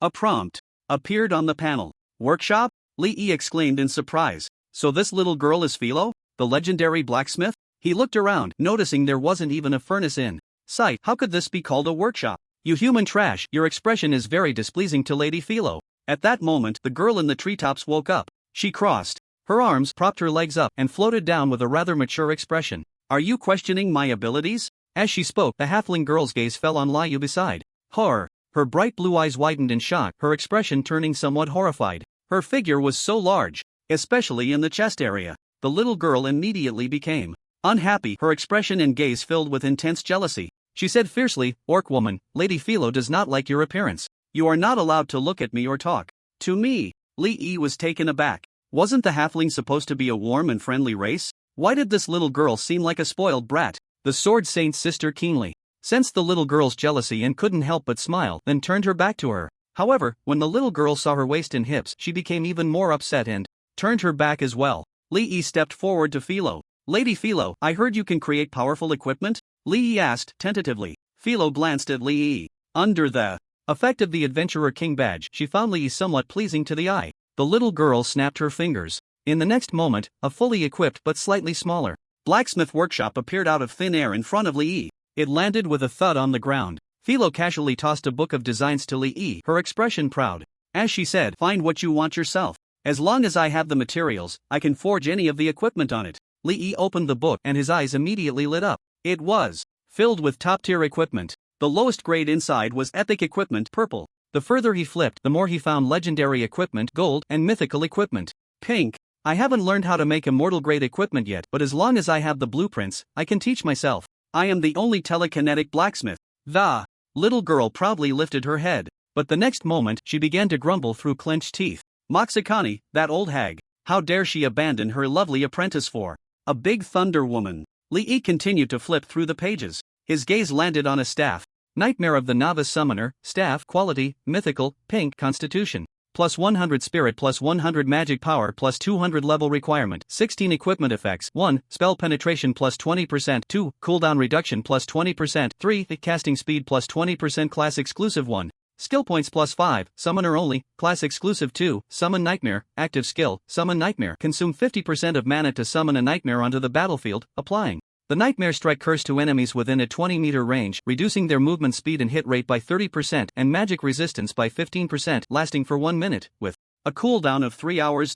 A prompt appeared on the panel. Workshop? Li Yi exclaimed in surprise. So this little girl is Philo, the legendary blacksmith? He looked around, noticing there wasn't even a furnace in sight. How could this be called a workshop? You human trash, your expression is very displeasing to Lady Philo. At that moment, the girl in the treetops woke up. She crossed her arms, propped her legs up, and floated down with a rather mature expression. Are you questioning my abilities? As she spoke, the halfling girl's gaze fell on Li Yu beside her. Her bright blue eyes widened in shock, her expression turning somewhat horrified. Her figure was so large, especially in the chest area. The little girl immediately became unhappy, her expression and gaze filled with intense jealousy. She said fiercely, Orc woman, Lady Philo does not like your appearance. You are not allowed to look at me or talk to me. Li Yi was taken aback. Wasn't the halfling supposed to be a warm and friendly race? Why did this little girl seem like a spoiled brat? The Sword Saint's sister keenly sensed the little girl's jealousy and couldn't help but smile, then turned her back to her. However, when the little girl saw her waist and hips, she became even more upset and turned her back as well. Li Yi stepped forward to Philo. Lady Philo, I heard you can create powerful equipment? Li Yi asked tentatively. Philo glanced at Li Yi. Under the effect of the Adventurer King badge, she found Li Yi somewhat pleasing to the eye. The little girl snapped her fingers. In the next moment, a fully equipped but slightly smaller blacksmith workshop appeared out of thin air in front of Li Yi. It landed with a thud on the ground. Philo casually tossed a book of designs to Li Yi, her expression proud. As she said, find what you want yourself. As long as I have the materials, I can forge any of the equipment on it. Li Yi opened the book and his eyes immediately lit up. It was filled with top-tier equipment. The lowest grade inside was epic equipment, purple. The further he flipped, the more he found legendary equipment, gold, and mythical equipment, pink. I haven't learned how to make immortal grade equipment yet, but as long as I have the blueprints, I can teach myself. I am the only telekinetic blacksmith. The little girl proudly lifted her head, but the next moment she began to grumble through clenched teeth. Moxicani, that old hag, how dare she abandon her lovely apprentice for a big thunder woman? Li Yi continued to flip through the pages. His gaze landed on a staff. Nightmare of the Novice Summoner, staff, quality, mythical, pink, constitution. Plus 100 spirit, plus 100 magic power, plus 200 level requirement, 16 equipment effects, 1, spell penetration plus 20%, 2, cooldown reduction plus 20%, 3, casting speed plus 20%, class exclusive 1, skill points plus 5, summoner only, class exclusive 2, summon nightmare, active skill, summon nightmare, consume 50% of mana to summon a nightmare onto the battlefield, applying the Nightmare Strike curse to enemies within a 20-meter range, reducing their movement speed and hit rate by 30% and magic resistance by 15%, lasting for 1 minute, with a cooldown of 3 hours.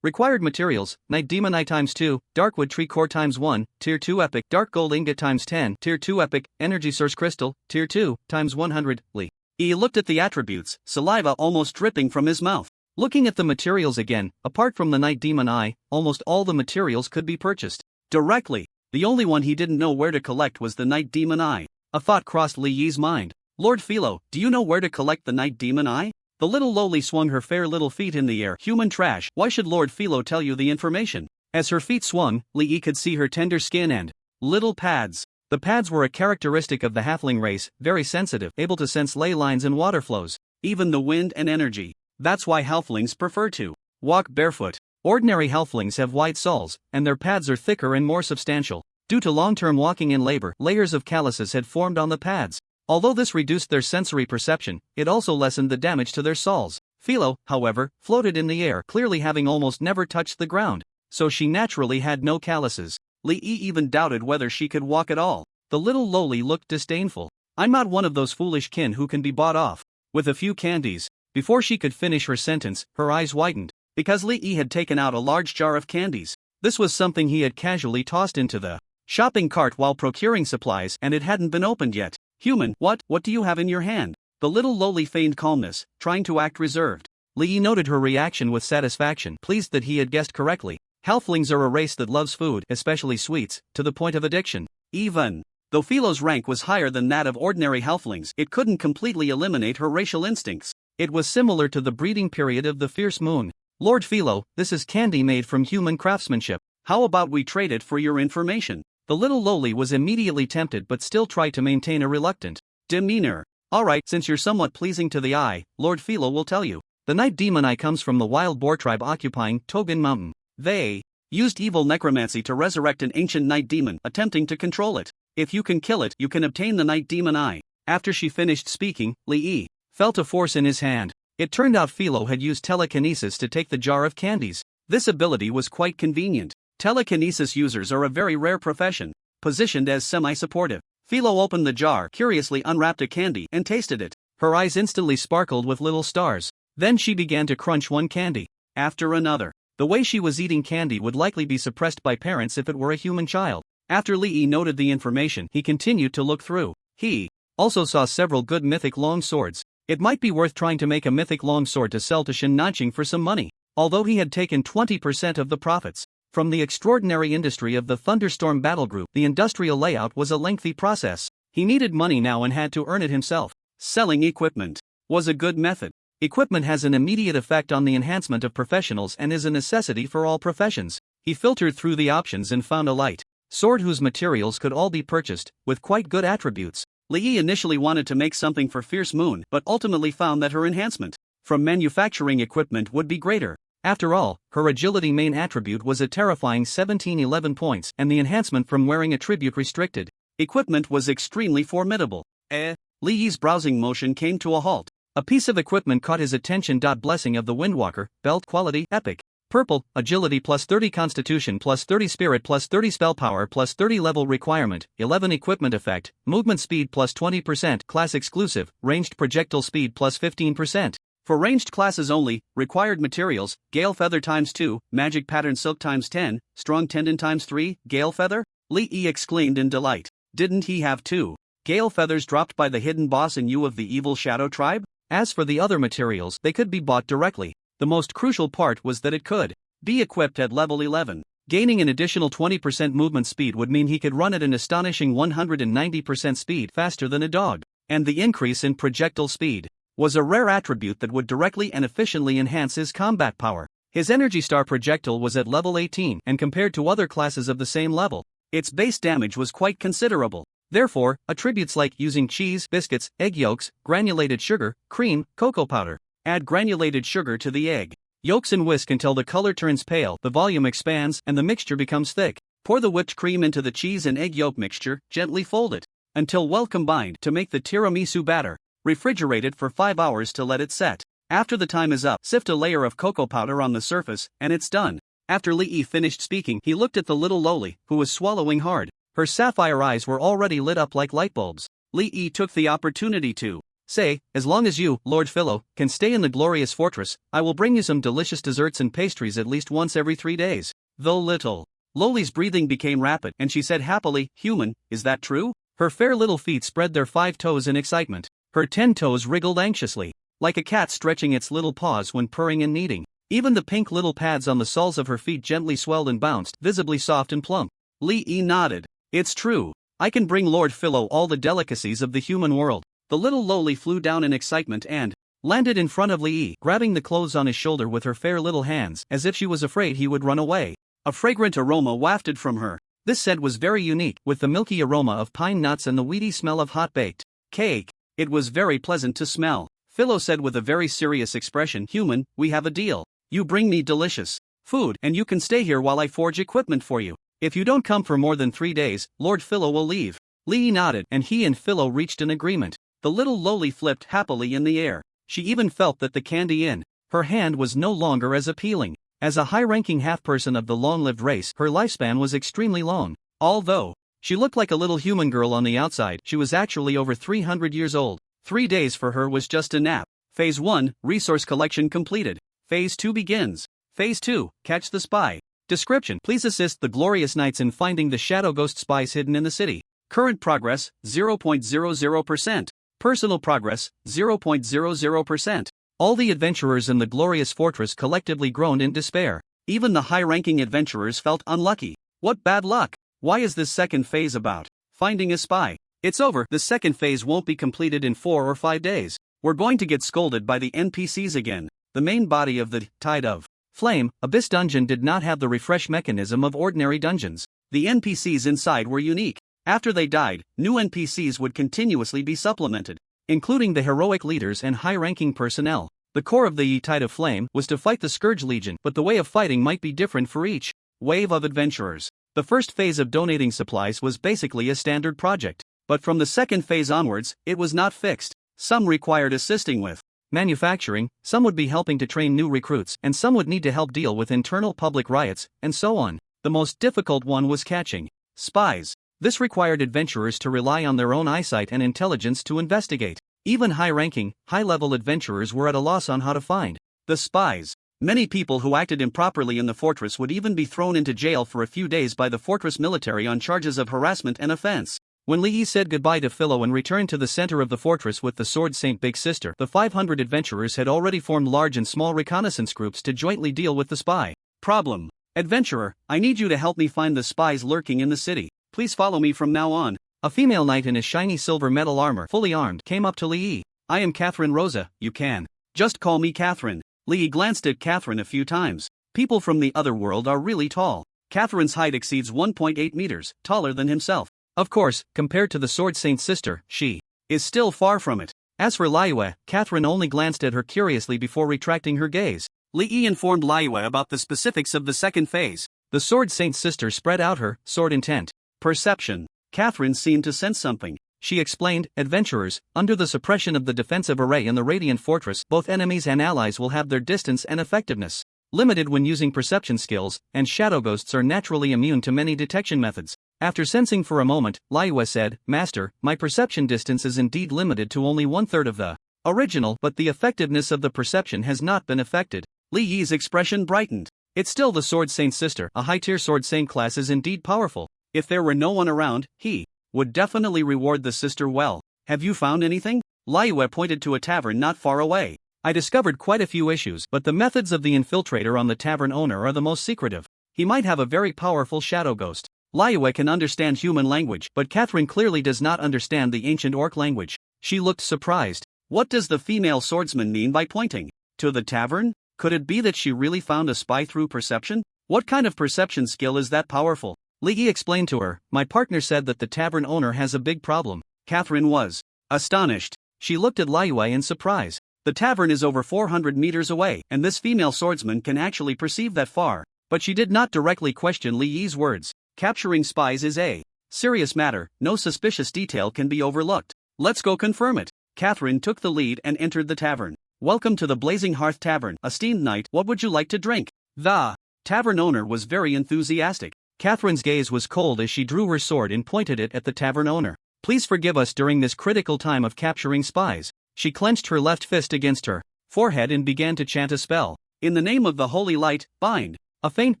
Required materials: Night Demon Eye ×2, Darkwood Tree Core ×1, Tier 2 Epic, Dark Gold Ingot ×10, Tier 2 Epic, Energy Source Crystal, Tier 2, ×100, Lee. He looked at the attributes, saliva almost dripping from his mouth. Looking at the materials again, apart from the Night Demon Eye, almost all the materials could be purchased directly. The only one he didn't know where to collect was the Night Demon Eye. A thought crossed Li Yi's mind. Lord Philo, do you know where to collect the Night Demon Eye? The little lowly swung her fair little feet in the air. Human trash, why should Lord Philo tell you the information? As her feet swung, Li Yi could see her tender skin and little pads. The pads were a characteristic of the halfling race, very sensitive, able to sense ley lines and water flows, even the wind and energy. That's why halflings prefer to walk barefoot. Ordinary halflings have wide soles, and their pads are thicker and more substantial. Due to long-term walking in labor, layers of calluses had formed on the pads. Although this reduced their sensory perception, it also lessened the damage to their soles. Philo, however, floated in the air, clearly having almost never touched the ground, so she naturally had no calluses. Li Yi even doubted whether she could walk at all. The little lowly looked disdainful. I'm not one of those foolish kin who can be bought off with a few candies. Before she could finish her sentence, her eyes widened, because Li Yi had taken out a large jar of candies. This was something he had casually tossed into the shopping cart while procuring supplies, and it hadn't been opened yet. Human, what do you have in your hand? The little lowly feigned calmness, trying to act reserved. Li Yi noted her reaction with satisfaction, pleased that he had guessed correctly. Halflings are a race that loves food, especially sweets, to the point of addiction. Even though Philo's rank was higher than that of ordinary halflings, it couldn't completely eliminate her racial instincts. It was similar to the breeding period of the fierce moon. Lord Philo, this is candy made from human craftsmanship. How about we trade it for your information? The little lowly was immediately tempted but still tried to maintain a reluctant demeanor. Alright, since you're somewhat pleasing to the eye, Lord Philo will tell you. The Night Demon Eye comes from the wild boar tribe occupying Tobin Mountain. They used evil necromancy to resurrect an ancient night demon, attempting to control it. If you can kill it, you can obtain the Night Demon Eye. After she finished speaking, Li Yi felt a force in his hand. It turned out Philo had used telekinesis to take the jar of candies. This ability was quite convenient. Telekinesis users are a very rare profession, positioned as semi-supportive. Philo opened the jar, curiously unwrapped a candy, and tasted it. Her eyes instantly sparkled with little stars. Then she began to crunch one candy after another. The way she was eating candy would likely be suppressed by parents if it were a human child. After Li Yi noted the information, he continued to look through. He also saw several good mythic long swords. It might be worth trying to make a mythic longsword to sell to Shin Nanching for some money. Although he had taken 20% of the profits from the extraordinary industry of the Thunderstorm Battle Group, the industrial layout was a lengthy process. He needed money now and had to earn it himself. Selling equipment was a good method. Equipment has an immediate effect on the enhancement of professionals and is a necessity for all professions. He filtered through the options and found a light sword whose materials could all be purchased, with quite good attributes. Li Yi initially wanted to make something for Fierce Moon, but ultimately found that her enhancement from manufacturing equipment would be greater. After all, her agility main attribute was a terrifying 1711 points, and the enhancement from wearing attribute restricted equipment was extremely formidable. Li Yi's browsing motion came to a halt. A piece of equipment caught his attention. Blessing of the Windwalker, belt quality, epic. Purple, agility plus 30 constitution plus 30 spirit plus 30 spell power plus 30 level requirement, 11 equipment effect, movement speed plus 20%, class exclusive, ranged projectile speed plus 15%. For ranged classes only, required materials, Gale Feather ×2, Magic Pattern Silk ×10, Strong Tendon ×3, Gale Feather? Li Yi exclaimed in delight. Didn't he have two Gale Feathers dropped by the hidden boss in you of the evil Shadow Tribe? As for the other materials, they could be bought directly. The most crucial part was that it could be equipped at level 11. Gaining an additional 20% movement speed would mean he could run at an astonishing 190% speed faster than a dog. And the increase in projectile speed was a rare attribute that would directly and efficiently enhance his combat power. His Energy Star projectile was at level 18, and compared to other classes of the same level, its base damage was quite considerable. Therefore, attributes like using cheese, biscuits, egg yolks, granulated sugar, cream, cocoa powder. Add granulated sugar to the egg yolks and whisk until the color turns pale, the volume expands, and the mixture becomes thick. Pour the whipped cream into the cheese and egg yolk mixture, gently fold it until well combined to make the tiramisu batter. Refrigerate it for 5 hours to let it set. After the time is up, sift a layer of cocoa powder on the surface, and it's done. After Li Yi finished speaking, he looked at the little lowly, who was swallowing hard. Her sapphire eyes were already lit up like light bulbs. Li Yi took the opportunity to Say, as long as you, Lord Philo, can stay in the glorious fortress, I will bring you some delicious desserts and pastries at least once every 3 days. Though little. Loli's breathing became rapid and she said happily, human, is that true? Her fair little feet spread their 5 toes in excitement. Her 10 toes wriggled anxiously, like a cat stretching its little paws when purring and kneading. Even the pink little pads on the soles of her feet gently swelled and bounced, visibly soft and plump. Lee nodded. It's true. I can bring Lord Philo all the delicacies of the human world. The little Loli flew down in excitement and landed in front of Lee, grabbing the clothes on his shoulder with her fair little hands, as if she was afraid he would run away. A fragrant aroma wafted from her. This scent was very unique, with the milky aroma of pine nuts and the weedy smell of hot-baked cake. It was very pleasant to smell. Philo said with a very serious expression, human, we have a deal. You bring me delicious food and you can stay here while I forge equipment for you. If you don't come for more than 3 days, Lord Philo will leave. Lee nodded and he and Philo reached an agreement. The little Loli flipped happily in the air. She even felt that the candy in her hand was no longer as appealing. As a high-ranking half-person of the long-lived race, her lifespan was extremely long. Although she looked like a little human girl on the outside, she was actually over 300 years old. 3 days for her was just a nap. Phase 1, resource collection completed. Phase 2 begins. Phase 2, catch the spy. Description: please assist the glorious knights in finding the shadow ghost spies hidden in the city. Current progress, 0.00%. Personal progress, 0.00%. All the adventurers in the glorious fortress collectively groaned in despair. Even the high-ranking adventurers felt unlucky. What bad luck! Why is this second phase about finding a spy? It's over. The second phase won't be completed in 4 or 5 days. We're going to get scolded by the NPCs again. The main body of the Tide of Flame Abyss dungeon did not have the refresh mechanism of ordinary dungeons. The NPCs inside were unique. After they died, new NPCs would continuously be supplemented, including the heroic leaders and high-ranking personnel. The core of the Tide of Flame was to fight the Scourge Legion, but the way of fighting might be different for each wave of adventurers. The first phase of donating supplies was basically a standard project, but from the second phase onwards, it was not fixed. Some required assisting with manufacturing, some would be helping to train new recruits, and some would need to help deal with internal public riots, and so on. The most difficult one was catching spies. This required adventurers to rely on their own eyesight and intelligence to investigate. Even high-ranking, high-level adventurers were at a loss on how to find the spies. Many people who acted improperly in the fortress would even be thrown into jail for a few days by the fortress military on charges of harassment and offense. When Lee said goodbye to Philo and returned to the center of the fortress with the Sword Saint Big Sister, the 500 adventurers had already formed large and small reconnaissance groups to jointly deal with the spy problem. Adventurer, I need you to help me find the spies lurking in the city. Please follow me from now on. A female knight in a shiny silver metal armor, fully armed, came up to Lee. I am Catherine Rosa, you can just call me Catherine. Lee glanced at Catherine a few times. People from the other world are really tall. Catherine's height exceeds 1.8 meters, taller than himself. Of course, compared to the Sword Saint's sister, she is still far from it. As for Liyue, Catherine only glanced at her curiously before retracting her gaze. Lee informed Liyue about the specifics of the second phase. The Sword Saint's sister spread out her sword intent perception. Catherine seemed to sense something. She explained, adventurers, under the suppression of the defensive array in the Radiant Fortress, both enemies and allies will have their distance and effectiveness limited when using perception skills, and shadow ghosts are naturally immune to many detection methods. After sensing for a moment, Liyue said, Master, my perception distance is indeed limited to only 1/3 of the original, but the effectiveness of the perception has not been affected. Li Yi's expression brightened. It's still the Sword Saint's sister. A high-tier Sword Saint class is indeed powerful. If there were no one around, he would definitely reward the sister well. Have you found anything? Liyue pointed to a tavern not far away. I discovered quite a few issues, but the methods of the infiltrator on the tavern owner are the most secretive. He might have a very powerful shadow ghost. Liyue can understand human language, but Catherine clearly does not understand the ancient orc language. She looked surprised. What does the female swordsman mean by pointing to the tavern? Could it be that she really found a spy through perception? What kind of perception skill is that powerful? Li Yi explained to her, my partner said that the tavern owner has a big problem. Catherine was astonished. She looked at Liyue in surprise. The tavern is over 400 meters away, and this female swordsman can actually perceive that far. But she did not directly question Li Yi's words. Capturing spies is a serious matter, no suspicious detail can be overlooked. Let's go confirm it. Catherine took the lead and entered the tavern. Welcome to the Blazing Hearth Tavern, esteemed knight, what would you like to drink? The tavern owner was very enthusiastic. Catherine's gaze was cold as she drew her sword and pointed it at the tavern owner. Please forgive us during this critical time of capturing spies. She clenched her left fist against her forehead and began to chant a spell. In the name of the holy light, bind. A faint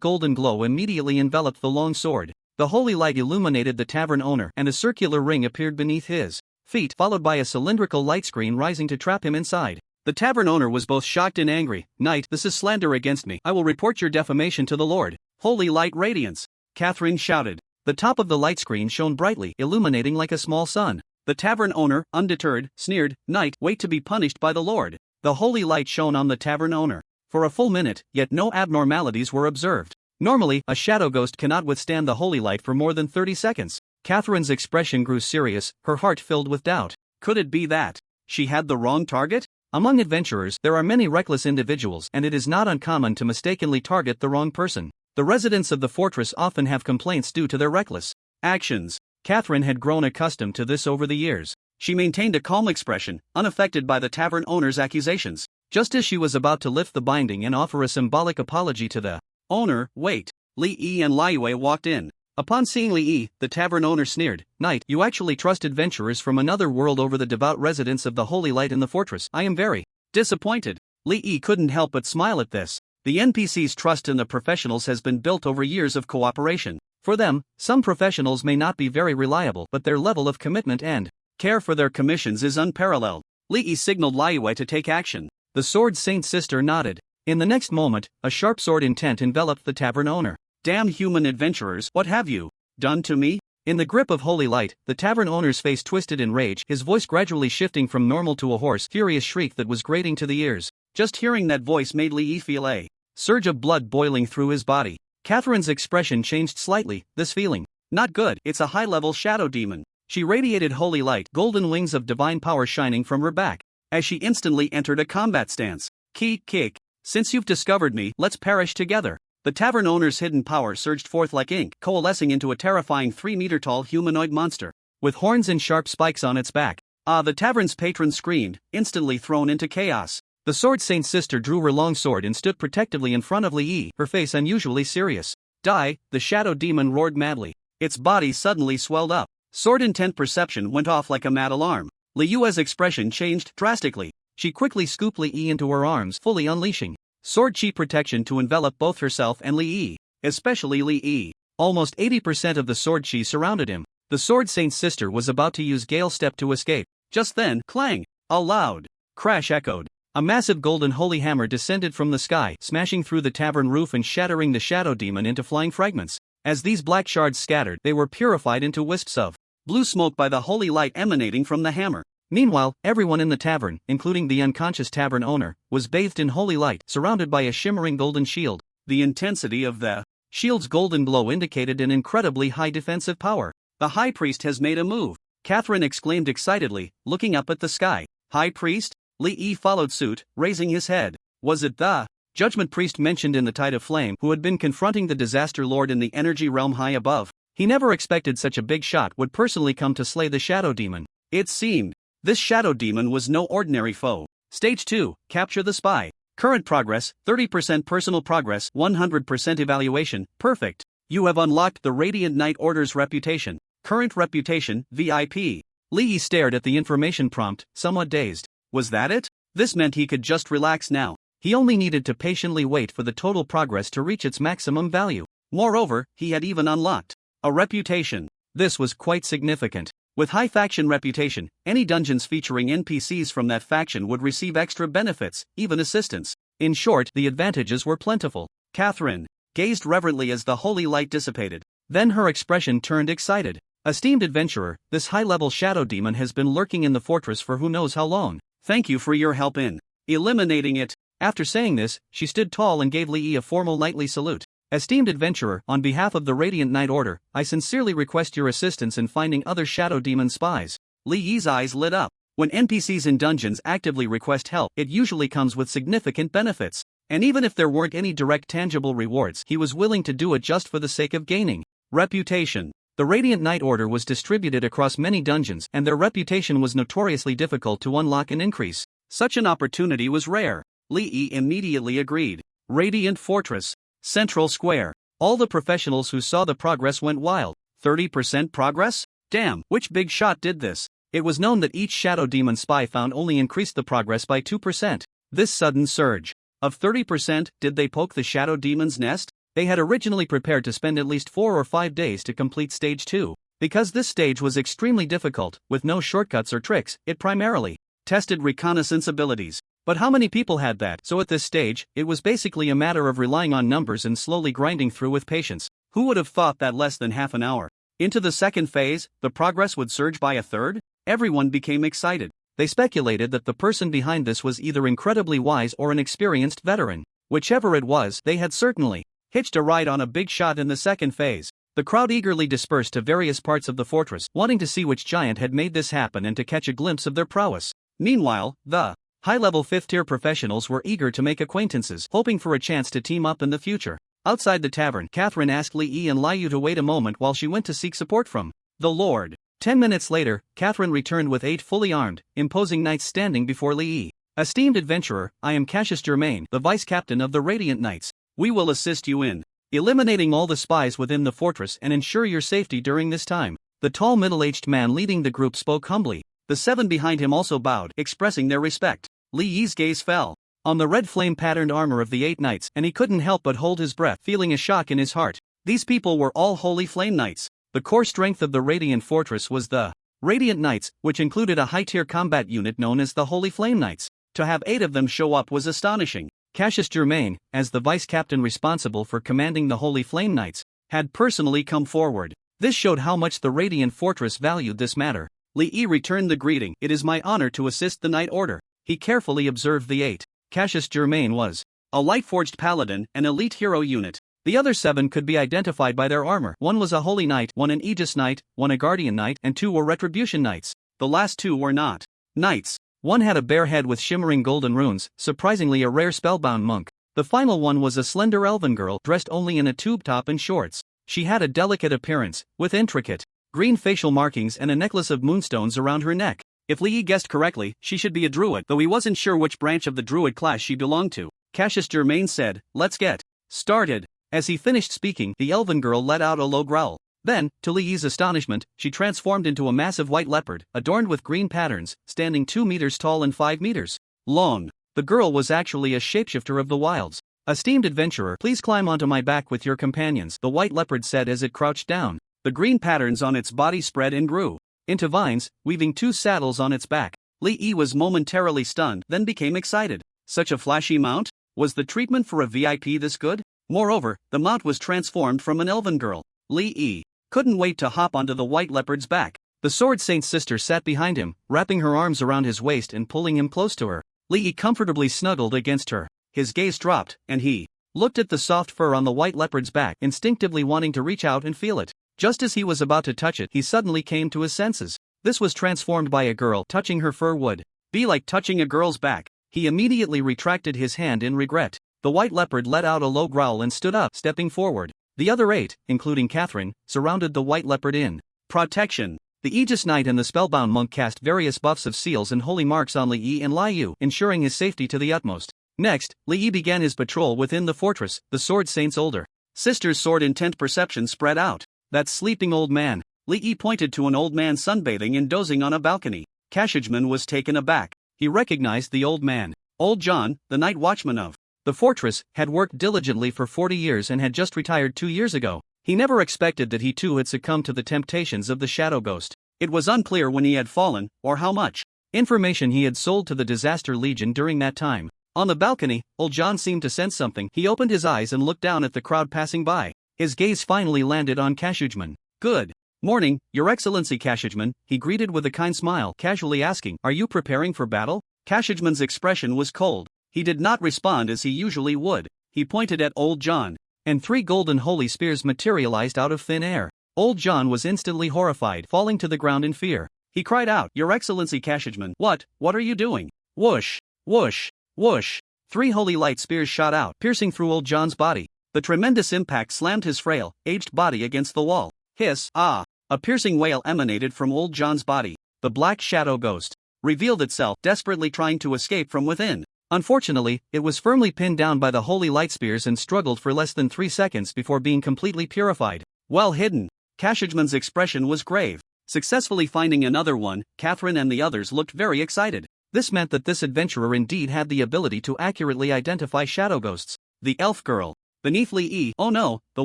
golden glow immediately enveloped the long sword. The holy light illuminated the tavern owner, and a circular ring appeared beneath his feet, followed by a cylindrical light screen rising to trap him inside. The tavern owner was both shocked and angry. Knight, this is slander against me. I will report your defamation to the Lord. Holy light radiance, Catherine shouted. The top of the light screen shone brightly, illuminating like a small sun. The tavern owner, undeterred, sneered, Knight, wait to be punished by the Lord. The holy light shone on the tavern owner for a full minute, yet no abnormalities were observed. Normally, a shadow ghost cannot withstand the holy light for more than 30 seconds. Catherine's expression grew serious, her heart filled with doubt. Could it be that she had the wrong target? Among adventurers, there are many reckless individuals, and it is not uncommon to mistakenly target the wrong person. The residents of the fortress often have complaints due to their reckless actions. Catherine had grown accustomed to this over the years. She maintained a calm expression, unaffected by the tavern owner's accusations. Just as she was about to lift the binding and offer a symbolic apology to the owner, wait. Li Yi and Liuyue walked in. Upon seeing Li Yi, the tavern owner sneered, Knight, you actually trust adventurers from another world over the devout residents of the holy light in the fortress. I am very disappointed. Li Yi couldn't help but smile at this. The NPC's trust in the professionals has been built over years of cooperation. For them, some professionals may not be very reliable, but their level of commitment and care for their commissions is unparalleled. Li Yi signaled Liuyue to take action. The sword saint's sister nodded. In the next moment, a sharp sword intent enveloped the tavern owner. Damn human adventurers, what have you done to me? In the grip of holy light, the tavern owner's face twisted in rage, his voice gradually shifting from normal to a hoarse, furious shriek that was grating to the ears. Just hearing that voice made Li Yi feel a surge of blood boiling through his body. Catherine's expression changed slightly, this feeling. Not good, it's a high-level shadow demon. She radiated holy light, golden wings of divine power shining from her back. As she instantly entered a combat stance. Kick. Since you've discovered me, let's perish together. The tavern owner's hidden power surged forth like ink, coalescing into a terrifying 3-meter-tall humanoid monster, with horns and sharp spikes on its back. The tavern's patron screamed, instantly thrown into chaos. The sword saint's sister drew her long sword and stood protectively in front of Li Yi, her face unusually serious. Die, the shadow demon roared madly. Its body suddenly swelled up. Sword intent perception went off like a mad alarm. Li Yue's expression changed drastically. She quickly scooped Li Yi into her arms, fully unleashing sword chi protection to envelop both herself and Li Yi, especially Li Yi. Almost 80% of the sword chi surrounded him. The sword saint's sister was about to use Gale Step to escape. Just then, clang! A loud crash echoed. A massive golden holy hammer descended from the sky, smashing through the tavern roof and shattering the shadow demon into flying fragments. As these black shards scattered, they were purified into wisps of blue smoke by the holy light emanating from the hammer. Meanwhile, everyone in the tavern, including the unconscious tavern owner, was bathed in holy light, surrounded by a shimmering golden shield. The intensity of the shield's golden glow indicated an incredibly high defensive power. The high priest has made a move, Catherine exclaimed excitedly, looking up at the sky. High priest? Li Yi followed suit, raising his head. Was it the judgment priest mentioned in the Tide of Flame who had been confronting the disaster lord in the energy realm high above? He never expected such a big shot would personally come to slay the shadow demon. It seemed this shadow demon was no ordinary foe. Stage 2, capture the spy. Current progress, 30% personal progress, 100% evaluation, perfect. You have unlocked the Radiant Knight Order's reputation. Current reputation, VIP. Li Yi stared at the information prompt, somewhat dazed. Was that it? This meant he could just relax now. He only needed to patiently wait for the total progress to reach its maximum value. Moreover, he had even unlocked a reputation. This was quite significant. With high faction reputation, any dungeons featuring NPCs from that faction would receive extra benefits, even assistance. In short, the advantages were plentiful. Catherine gazed reverently as the holy light dissipated. Then her expression turned excited. Esteemed adventurer, this high-level shadow demon has been lurking in the fortress for who knows how long. Thank you for your help in eliminating it. After saying this, she stood tall and gave Li Yi a formal knightly salute. Esteemed adventurer, on behalf of the Radiant Knight Order, I sincerely request your assistance in finding other shadow demon spies. Li Yi's eyes lit up. When NPCs in dungeons actively request help, it usually comes with significant benefits. And even if there weren't any direct tangible rewards, he was willing to do it just for the sake of gaining reputation. The Radiant Knight Order was distributed across many dungeons, and their reputation was notoriously difficult to unlock and increase. Such an opportunity was rare. Li Yi immediately agreed. Radiant Fortress. Central Square. All the professionals who saw the progress went wild. 30% progress? Damn, which big shot did this? It was known that each shadow demon spy found only increased the progress by 2%. This sudden surge of 30%, did they poke the shadow demon's nest? They had originally prepared to spend at least 4 or 5 days to complete stage 2. Because this stage was extremely difficult, with no shortcuts or tricks, it primarily tested reconnaissance abilities. But how many people had that? So at this stage, it was basically a matter of relying on numbers and slowly grinding through with patience. Who would have thought that less than half an hour into the second phase, the progress would surge by a third? Everyone became excited. They speculated that the person behind this was either incredibly wise or an experienced veteran. Whichever it was, they had certainly hitched a ride on a big shot in the second phase. The crowd eagerly dispersed to various parts of the fortress, wanting to see which giant had made this happen and to catch a glimpse of their prowess. Meanwhile, the high-level 5th-tier professionals were eager to make acquaintances, hoping for a chance to team up in the future. Outside the tavern, Catherine asked Li Yi and Liu to wait a moment while she went to seek support from the Lord. 10 minutes later, Catherine returned with 8 fully armed, imposing knights standing before Li Yi. Esteemed adventurer, I am Cassius Germain, the vice-captain of the Radiant Knights. We will assist you in eliminating all the spies within the fortress and ensure your safety during this time. The tall middle-aged man leading the group spoke humbly. The 7 behind him also bowed, expressing their respect. Li Yi's gaze fell on the red flame-patterned armor of the 8 knights, and he couldn't help but hold his breath, feeling a shock in his heart. These people were all holy flame knights. The core strength of the Radiant Fortress was the Radiant Knights, which included a high-tier combat unit known as the Holy Flame Knights. To have 8 of them show up was astonishing. Cassius Germain, as the vice-captain responsible for commanding the Holy Flame Knights, had personally come forward. This showed how much the Radiant Fortress valued this matter. Li Yi returned the greeting. It is my honor to assist the Knight Order. He carefully observed the 8. Cassius Germain was a light-forged paladin, an elite hero unit. The other 7 could be identified by their armor. 1 was a Holy Knight, 1 an Aegis Knight, 1 a Guardian Knight, and 2 were Retribution Knights. The last 2 were not knights. 1 had a bare head with shimmering golden runes, surprisingly a rare spellbound monk. The final one was a slender elven girl dressed only in a tube top and shorts. She had a delicate appearance, with intricate green facial markings and a necklace of moonstones around her neck. If Li Yi guessed correctly, she should be a druid, though he wasn't sure which branch of the druid class she belonged to. Cassius Germain said, "Let's get started." As he finished speaking, the elven girl let out a low growl. Then, to Li Yi's astonishment, she transformed into a massive white leopard, adorned with green patterns, standing 2 meters tall and 5 meters long. The girl was actually a shapeshifter of the wilds. "Esteemed adventurer, please climb onto my back with your companions," the white leopard said as it crouched down. The green patterns on its body spread and grew into vines, weaving 2 saddles on its back. Li Yi was momentarily stunned, then became excited. Such a flashy mount? Was the treatment for a VIP this good? Moreover, the mount was transformed from an elven girl. Li Yi couldn't wait to hop onto the white leopard's back. The Sword Saint's sister sat behind him, wrapping her arms around his waist and pulling him close to her. Li Yi comfortably snuggled against her. His gaze dropped, and he looked at the soft fur on the white leopard's back, instinctively wanting to reach out and feel it. Just as he was about to touch it, he suddenly came to his senses. This was transformed by a girl. Touching her fur would be like touching a girl's back. He immediately retracted his hand in regret. The white leopard let out a low growl and stood up, stepping forward. The other 8, including Catherine, surrounded the white leopard in protection. The Aegis Knight and the spellbound monk cast various buffs of seals and holy marks on Li Yi and Liu, ensuring his safety to the utmost. Next, Li Yi began his patrol within the fortress. The Sword Saint's older sister's sword intent perception spread out. That sleeping old man. Li Yi pointed to an old man sunbathing and dozing on a balcony. Kashujman was taken aback. He recognized the old man. Old John, the night watchman of the fortress, had worked diligently for 40 years and had just retired 2 years ago. He never expected that he too had succumbed to the temptations of the Shadow Ghost. It was unclear when he had fallen, or how much information he had sold to the Disaster Legion during that time. On the balcony, old John seemed to sense something. He opened his eyes and looked down at the crowd passing by. His gaze finally landed on Kashujman. "Good morning, Your Excellency Kashujman," he greeted with a kind smile, casually asking, "Are you preparing for battle?" Kashujman's expression was cold. He did not respond as he usually would. He pointed at old John, and 3 golden holy spears materialized out of thin air. Old John was instantly horrified, falling to the ground in fear. He cried out, "Your Excellency Kashujman, what are you doing?" Whoosh, whoosh, whoosh. 3 holy light spears shot out, piercing through old John's body. The tremendous impact slammed his frail, aged body against the wall. Hiss, ah! A piercing wail emanated from old John's body. The black shadow ghost revealed itself, desperately trying to escape from within. Unfortunately, it was firmly pinned down by the holy light spears and struggled for less than 3 seconds before being completely purified. Well hidden. Kashujman's expression was grave. Successfully finding another one, Catherine and the others looked very excited. This meant that this adventurer indeed had the ability to accurately identify shadow ghosts. The elf girl, beneath Lee, oh no, the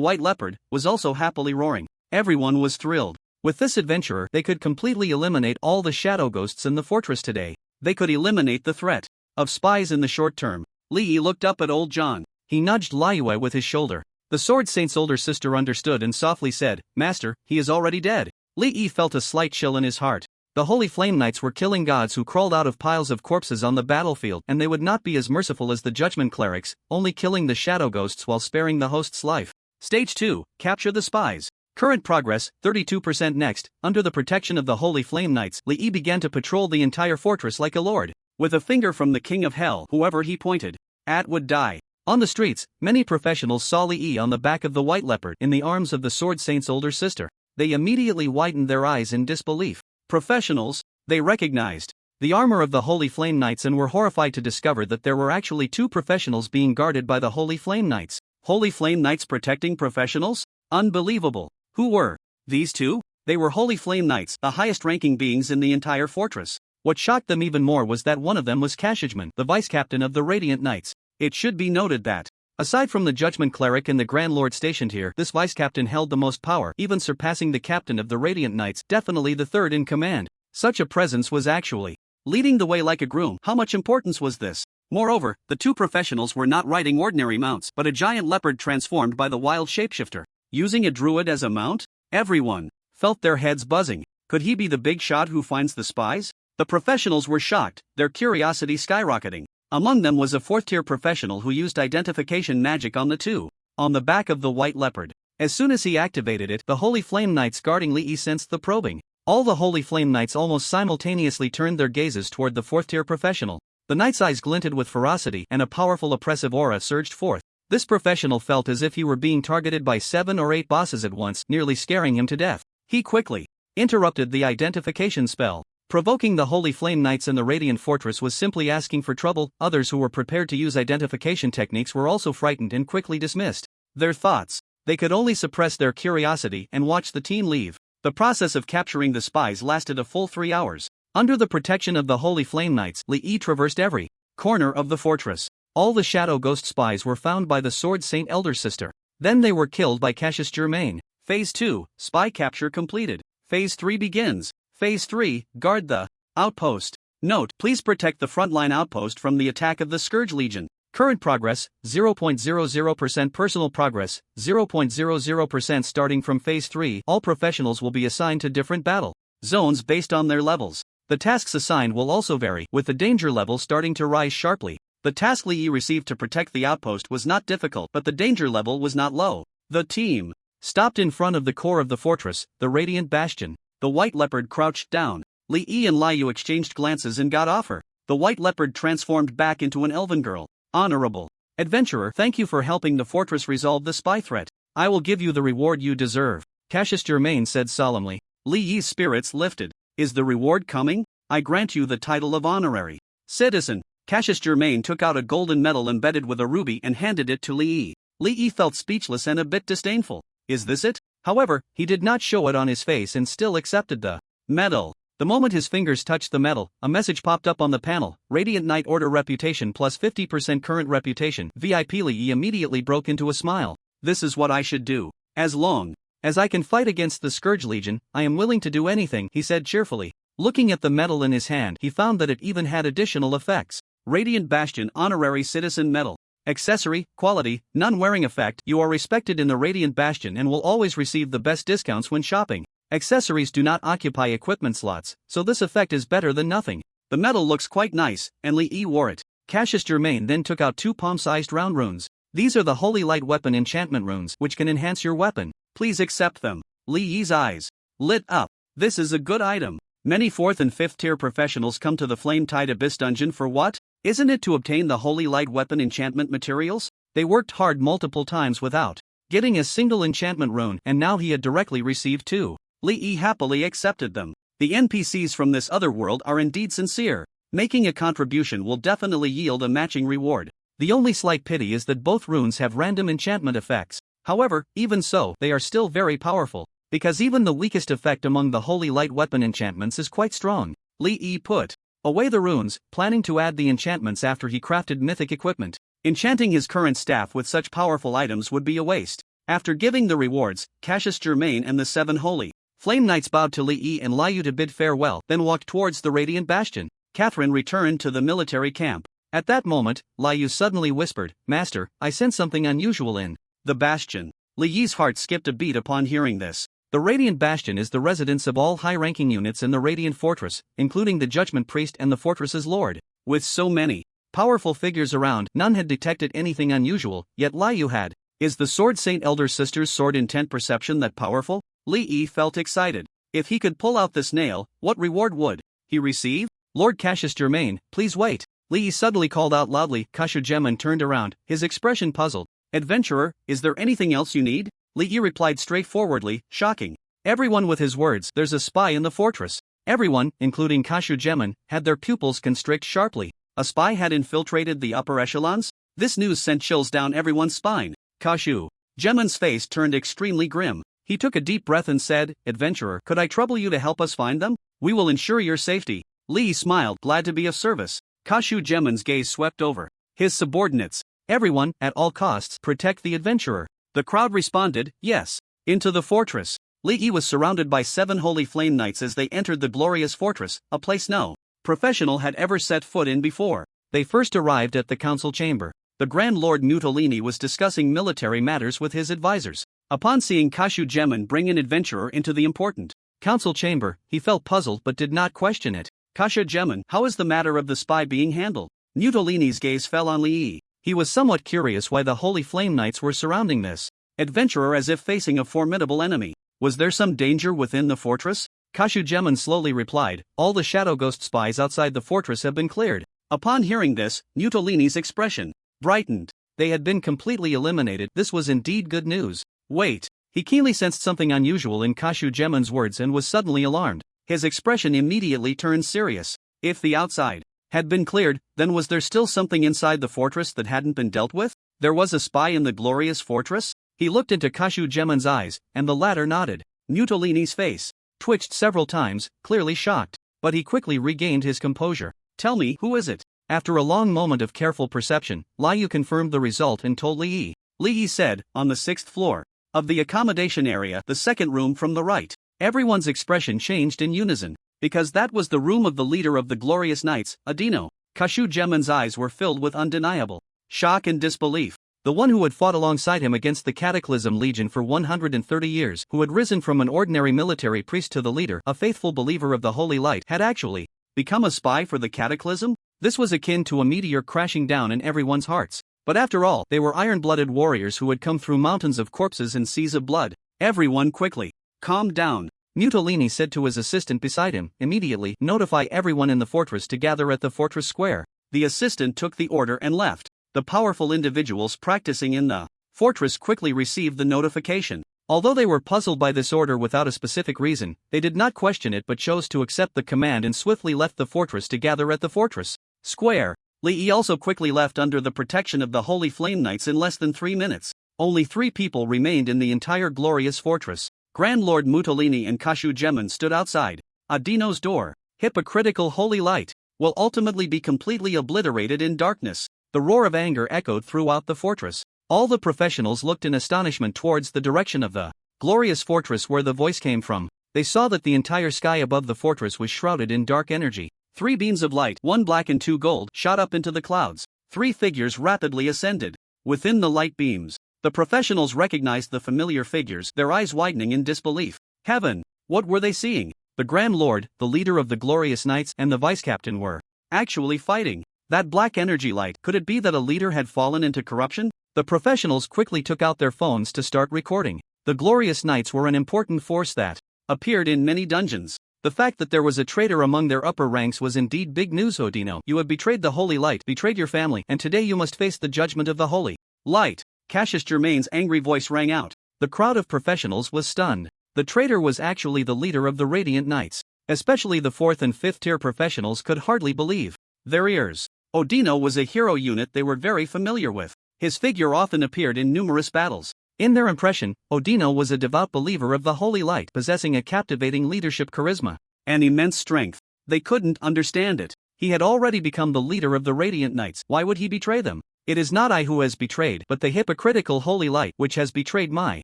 white leopard, was also happily roaring. Everyone was thrilled. With this adventurer, they could completely eliminate all the shadow ghosts in the fortress today. They could eliminate the threat of spies in the short term. Lee looked up at old John. He nudged Liu with his shoulder. The Sword Saint's older sister understood and softly said, "Master, he is already dead." Lee felt a slight chill in his heart. The Holy Flame Knights were killing gods who crawled out of piles of corpses on the battlefield, and they would not be as merciful as the Judgment Clerics, only killing the shadow ghosts while sparing the host's life. Stage 2, Capture the Spies. Current progress, 32% next. Under the protection of the Holy Flame Knights, Lee began to patrol the entire fortress like a lord. With a finger from the King of Hell, whoever he pointed at would die. On the streets, many professionals saw Lee on the back of the white leopard in the arms of the Sword Saint's older sister. They immediately widened their eyes in disbelief. Professionals, they recognized the armor of the Holy Flame Knights and were horrified to discover that there were actually two professionals being guarded by the Holy Flame Knights. Holy Flame Knights protecting professionals? Unbelievable. Who were these two? They were Holy Flame Knights, the highest-ranking beings in the entire fortress. What shocked them even more was that one of them was Kashijman, the vice-captain of the Radiant Knights. It should be noted that, aside from the Judgment Cleric and the Grand Lord stationed here, this vice-captain held the most power, even surpassing the captain of the Radiant Knights, definitely the third in command. Such a presence was actually leading the way like a groom. How much importance was this? Moreover, the two professionals were not riding ordinary mounts, but a giant leopard transformed by the wild shapeshifter. Using a druid as a mount? Everyone felt their heads buzzing. Could he be the big shot who finds the spies? The professionals were shocked, their curiosity skyrocketing. Among them was a fourth-tier professional who used identification magic on the two on the back of the white leopard. As soon as he activated it, the Holy Flame Knights guarding Lee sensed the probing. All the Holy Flame Knights almost simultaneously turned their gazes toward the fourth-tier professional. The knight's eyes glinted with ferocity and a powerful oppressive aura surged forth. This professional felt as if he were being targeted by 7 or 8 bosses at once, nearly scaring him to death. He quickly interrupted the identification spell. Provoking the Holy Flame Knights in the Radiant Fortress was simply asking for trouble. Others who were prepared to use identification techniques were also frightened and quickly dismissed their thoughts. They could only suppress their curiosity and watch the team leave. The process of capturing the spies lasted a full 3 hours. Under the protection of the Holy Flame Knights, Lee traversed every corner of the fortress. All the Shadow Ghost spies were found by the Sword Saint Elder Sister. Then they were killed by Cassius Germain. Phase 2, Spy Capture completed. Phase 3 begins. Phase 3, Guard the outpost. Note, please protect the frontline outpost from the attack of the Scourge Legion. Current progress, 0.00%. Personal progress, 0.00%. Starting from Phase 3, all professionals will be assigned to different battle zones based on their levels. The tasks assigned will also vary, with the danger level starting to rise sharply. The task Lee received to protect the outpost was not difficult, but the danger level was not low. The team stopped in front of the core of the fortress, the Radiant Bastion. The white leopard crouched down. Lee and Liu exchanged glances and got off her. The white leopard transformed back into an elven girl. Honorable adventurer, thank you for helping the fortress resolve the spy threat. I will give you the reward you deserve, Cassius Germain said solemnly. Lee's spirits lifted. Is the reward coming? I grant you the title of honorary citizen. Cassius Germain took out a golden medal embedded with a ruby and handed it to Lee. Lee felt speechless and a bit disdainful. Is this it? However, he did not show it on his face and still accepted the medal. The moment his fingers touched the medal, a message popped up on the panel. Radiant Knight Order reputation plus 50% current reputation. VIP. Lee immediately broke into a smile. This is what I should do. As long as I can fight against the Scourge Legion, I am willing to do anything, he said cheerfully. Looking at the medal in his hand, he found that it even had additional effects. Radiant Bastion Honorary Citizen Medal. Accessory, quality, none wearing effect. You are respected in the Radiant Bastion and will always receive the best discounts when shopping. Accessories do not occupy equipment slots, so this effect is better than nothing. The medal looks quite nice, and Lee wore it. Cassius Germain then took out 2 palm-sized round runes. These are the Holy Light Weapon enchantment runes, which can enhance your weapon. Please accept them. Lee's eyes lit up. This is a good item. Many 4th and 5th tier professionals come to the Flame-Tide Abyss dungeon for what? Isn't it to obtain the Holy Light Weapon enchantment materials? They worked hard multiple times without getting a single enchantment rune, and now he had directly received 2. Lee happily accepted them. The NPCs from this other world are indeed sincere. Making a contribution will definitely yield a matching reward. The only slight pity is that both runes have random enchantment effects. However, even so, they are still very powerful. because even the weakest effect among the holy light weapon enchantments is quite strong. Li Yi put away the runes, planning to add the enchantments after he crafted mythic equipment. Enchanting his current staff with such powerful items would be a waste. After giving the rewards, Cassius Germain and the 7 holy Flame Knights bowed to Li Yi and Liu to bid farewell, then walked towards the Radiant Bastion. Catherine returned to the military camp. At that moment, Liu suddenly whispered, "Master, I sense something unusual in the bastion." Li Yi's heart skipped a beat upon hearing this. The Radiant Bastion is the residence of all high-ranking units in the Radiant Fortress, including the Judgment Priest and the fortress's lord. With so many powerful figures around, none had detected anything unusual, yet Liu had. Is the Sword Saint Elder Sister's sword intent perception that powerful? Li Yi felt excited. If he could pull out this nail, what reward would he receive? Lord Cassius Germain, please wait. Li Yi suddenly called out loudly. Cassius Germain turned around, his expression puzzled. Adventurer, is there anything else you need? Li Yi replied straightforwardly, shocking everyone with his words. There's a spy in the fortress. Everyone, including Cassius Germain, had their pupils constrict sharply. A spy had infiltrated the upper echelons? This news sent chills down everyone's spine. Cassius Germain's face turned extremely grim. He took a deep breath and said, "Adventurer, could I trouble you to help us find them? We will ensure your safety." Li Yi smiled, glad to be of service. Cassius Germain's gaze swept over his subordinates. Everyone, at all costs, protect the adventurer. The crowd responded, yes. Into the fortress. Li Yi was surrounded by 7 holy flame knights as they entered the glorious fortress, a place no professional had ever set foot in before. They first arrived at the council chamber. The Grand Lord Mutolini was discussing military matters with his advisors. Upon seeing Cassius Germain bring an adventurer into the important council chamber, he felt puzzled but did not question it. Cassius Germain, how is the matter of the spy being handled? Mutolini's gaze fell on Li Yi. He was somewhat curious why the Holy Flame Knights were surrounding this adventurer as if facing a formidable enemy. Was there some danger within the fortress? Cassius Germain slowly replied, all the Shadow Ghost spies outside the fortress have been cleared. Upon hearing this, Mutolini's expression brightened. They had been completely eliminated. This was indeed good news. Wait. He keenly sensed something unusual in Cassius Germain's words and was suddenly alarmed. His expression immediately turned serious. If the outside had been cleared, then was there still something inside the fortress that hadn't been dealt with? There was a spy in the glorious fortress? He looked into Cassius Germain's eyes, and the latter nodded. Mutolini's face twitched several times, clearly shocked, but he quickly regained his composure. Tell me, who is it? After a long moment of careful perception, Liu confirmed the result and told Li Yi. Li Yi said, on the 6th floor of the accommodation area, the second room from the right. Everyone's expression changed in unison, because that was the room of the leader of the Glorious Knights, Adino. Cassius Germain's eyes were filled with undeniable shock and disbelief. The one who had fought alongside him against the Cataclysm Legion for 130 years, who had risen from an ordinary military priest to the leader, a faithful believer of the Holy Light, had actually become a spy for the Cataclysm? This was akin to a meteor crashing down in everyone's hearts. But after all, they were iron-blooded warriors who had come through mountains of corpses and seas of blood. Everyone quickly calmed down. Mutolini said to his assistant beside him, immediately notify everyone in the fortress to gather at the fortress square. The assistant took the order and left. The powerful individuals practicing in the fortress quickly received the notification. Although they were puzzled by this order without a specific reason, they did not question it but chose to accept the command and swiftly left the fortress to gather at the fortress square. Li Yi also quickly left under the protection of the Holy Flame Knights in less than 3 minutes. Only 3 people remained in the entire glorious fortress. Grand Lord Mutolini and Cassius Germain stood outside Adino's door. Hypocritical holy light will ultimately be completely obliterated in darkness. The roar of anger echoed throughout the fortress. All the professionals looked in astonishment towards the direction of the glorious fortress where the voice came from. They saw that the entire sky above the fortress was shrouded in dark energy. 3 beams of light, 1 black and 2 gold, shot up into the clouds. 3 figures rapidly ascended. Within the light beams, the professionals recognized the familiar figures, their eyes widening in disbelief. Heaven! What were they seeing? The Grand Lord, the leader of the Glorious Knights, and the Vice-Captain were actually fighting. That black energy light, could it be that a leader had fallen into corruption? The professionals quickly took out their phones to start recording. The Glorious Knights were an important force that appeared in many dungeons. The fact that there was a traitor among their upper ranks was indeed big news. Odino, you have betrayed the Holy Light, betrayed your family, and today you must face the judgment of the Holy Light. Cassius Germain's angry voice rang out. The crowd of professionals was stunned. The traitor was actually the leader of the Radiant Knights. Especially the 4th and 5th tier professionals could hardly believe their ears. Odino was a hero unit they were very familiar with. His figure often appeared in numerous battles. In their impression, Odino was a devout believer of the holy light, possessing a captivating leadership charisma and immense strength. They couldn't understand it. He had already become the leader of the Radiant Knights. Why would he betray them? It is not I who has betrayed, but the hypocritical holy light which has betrayed my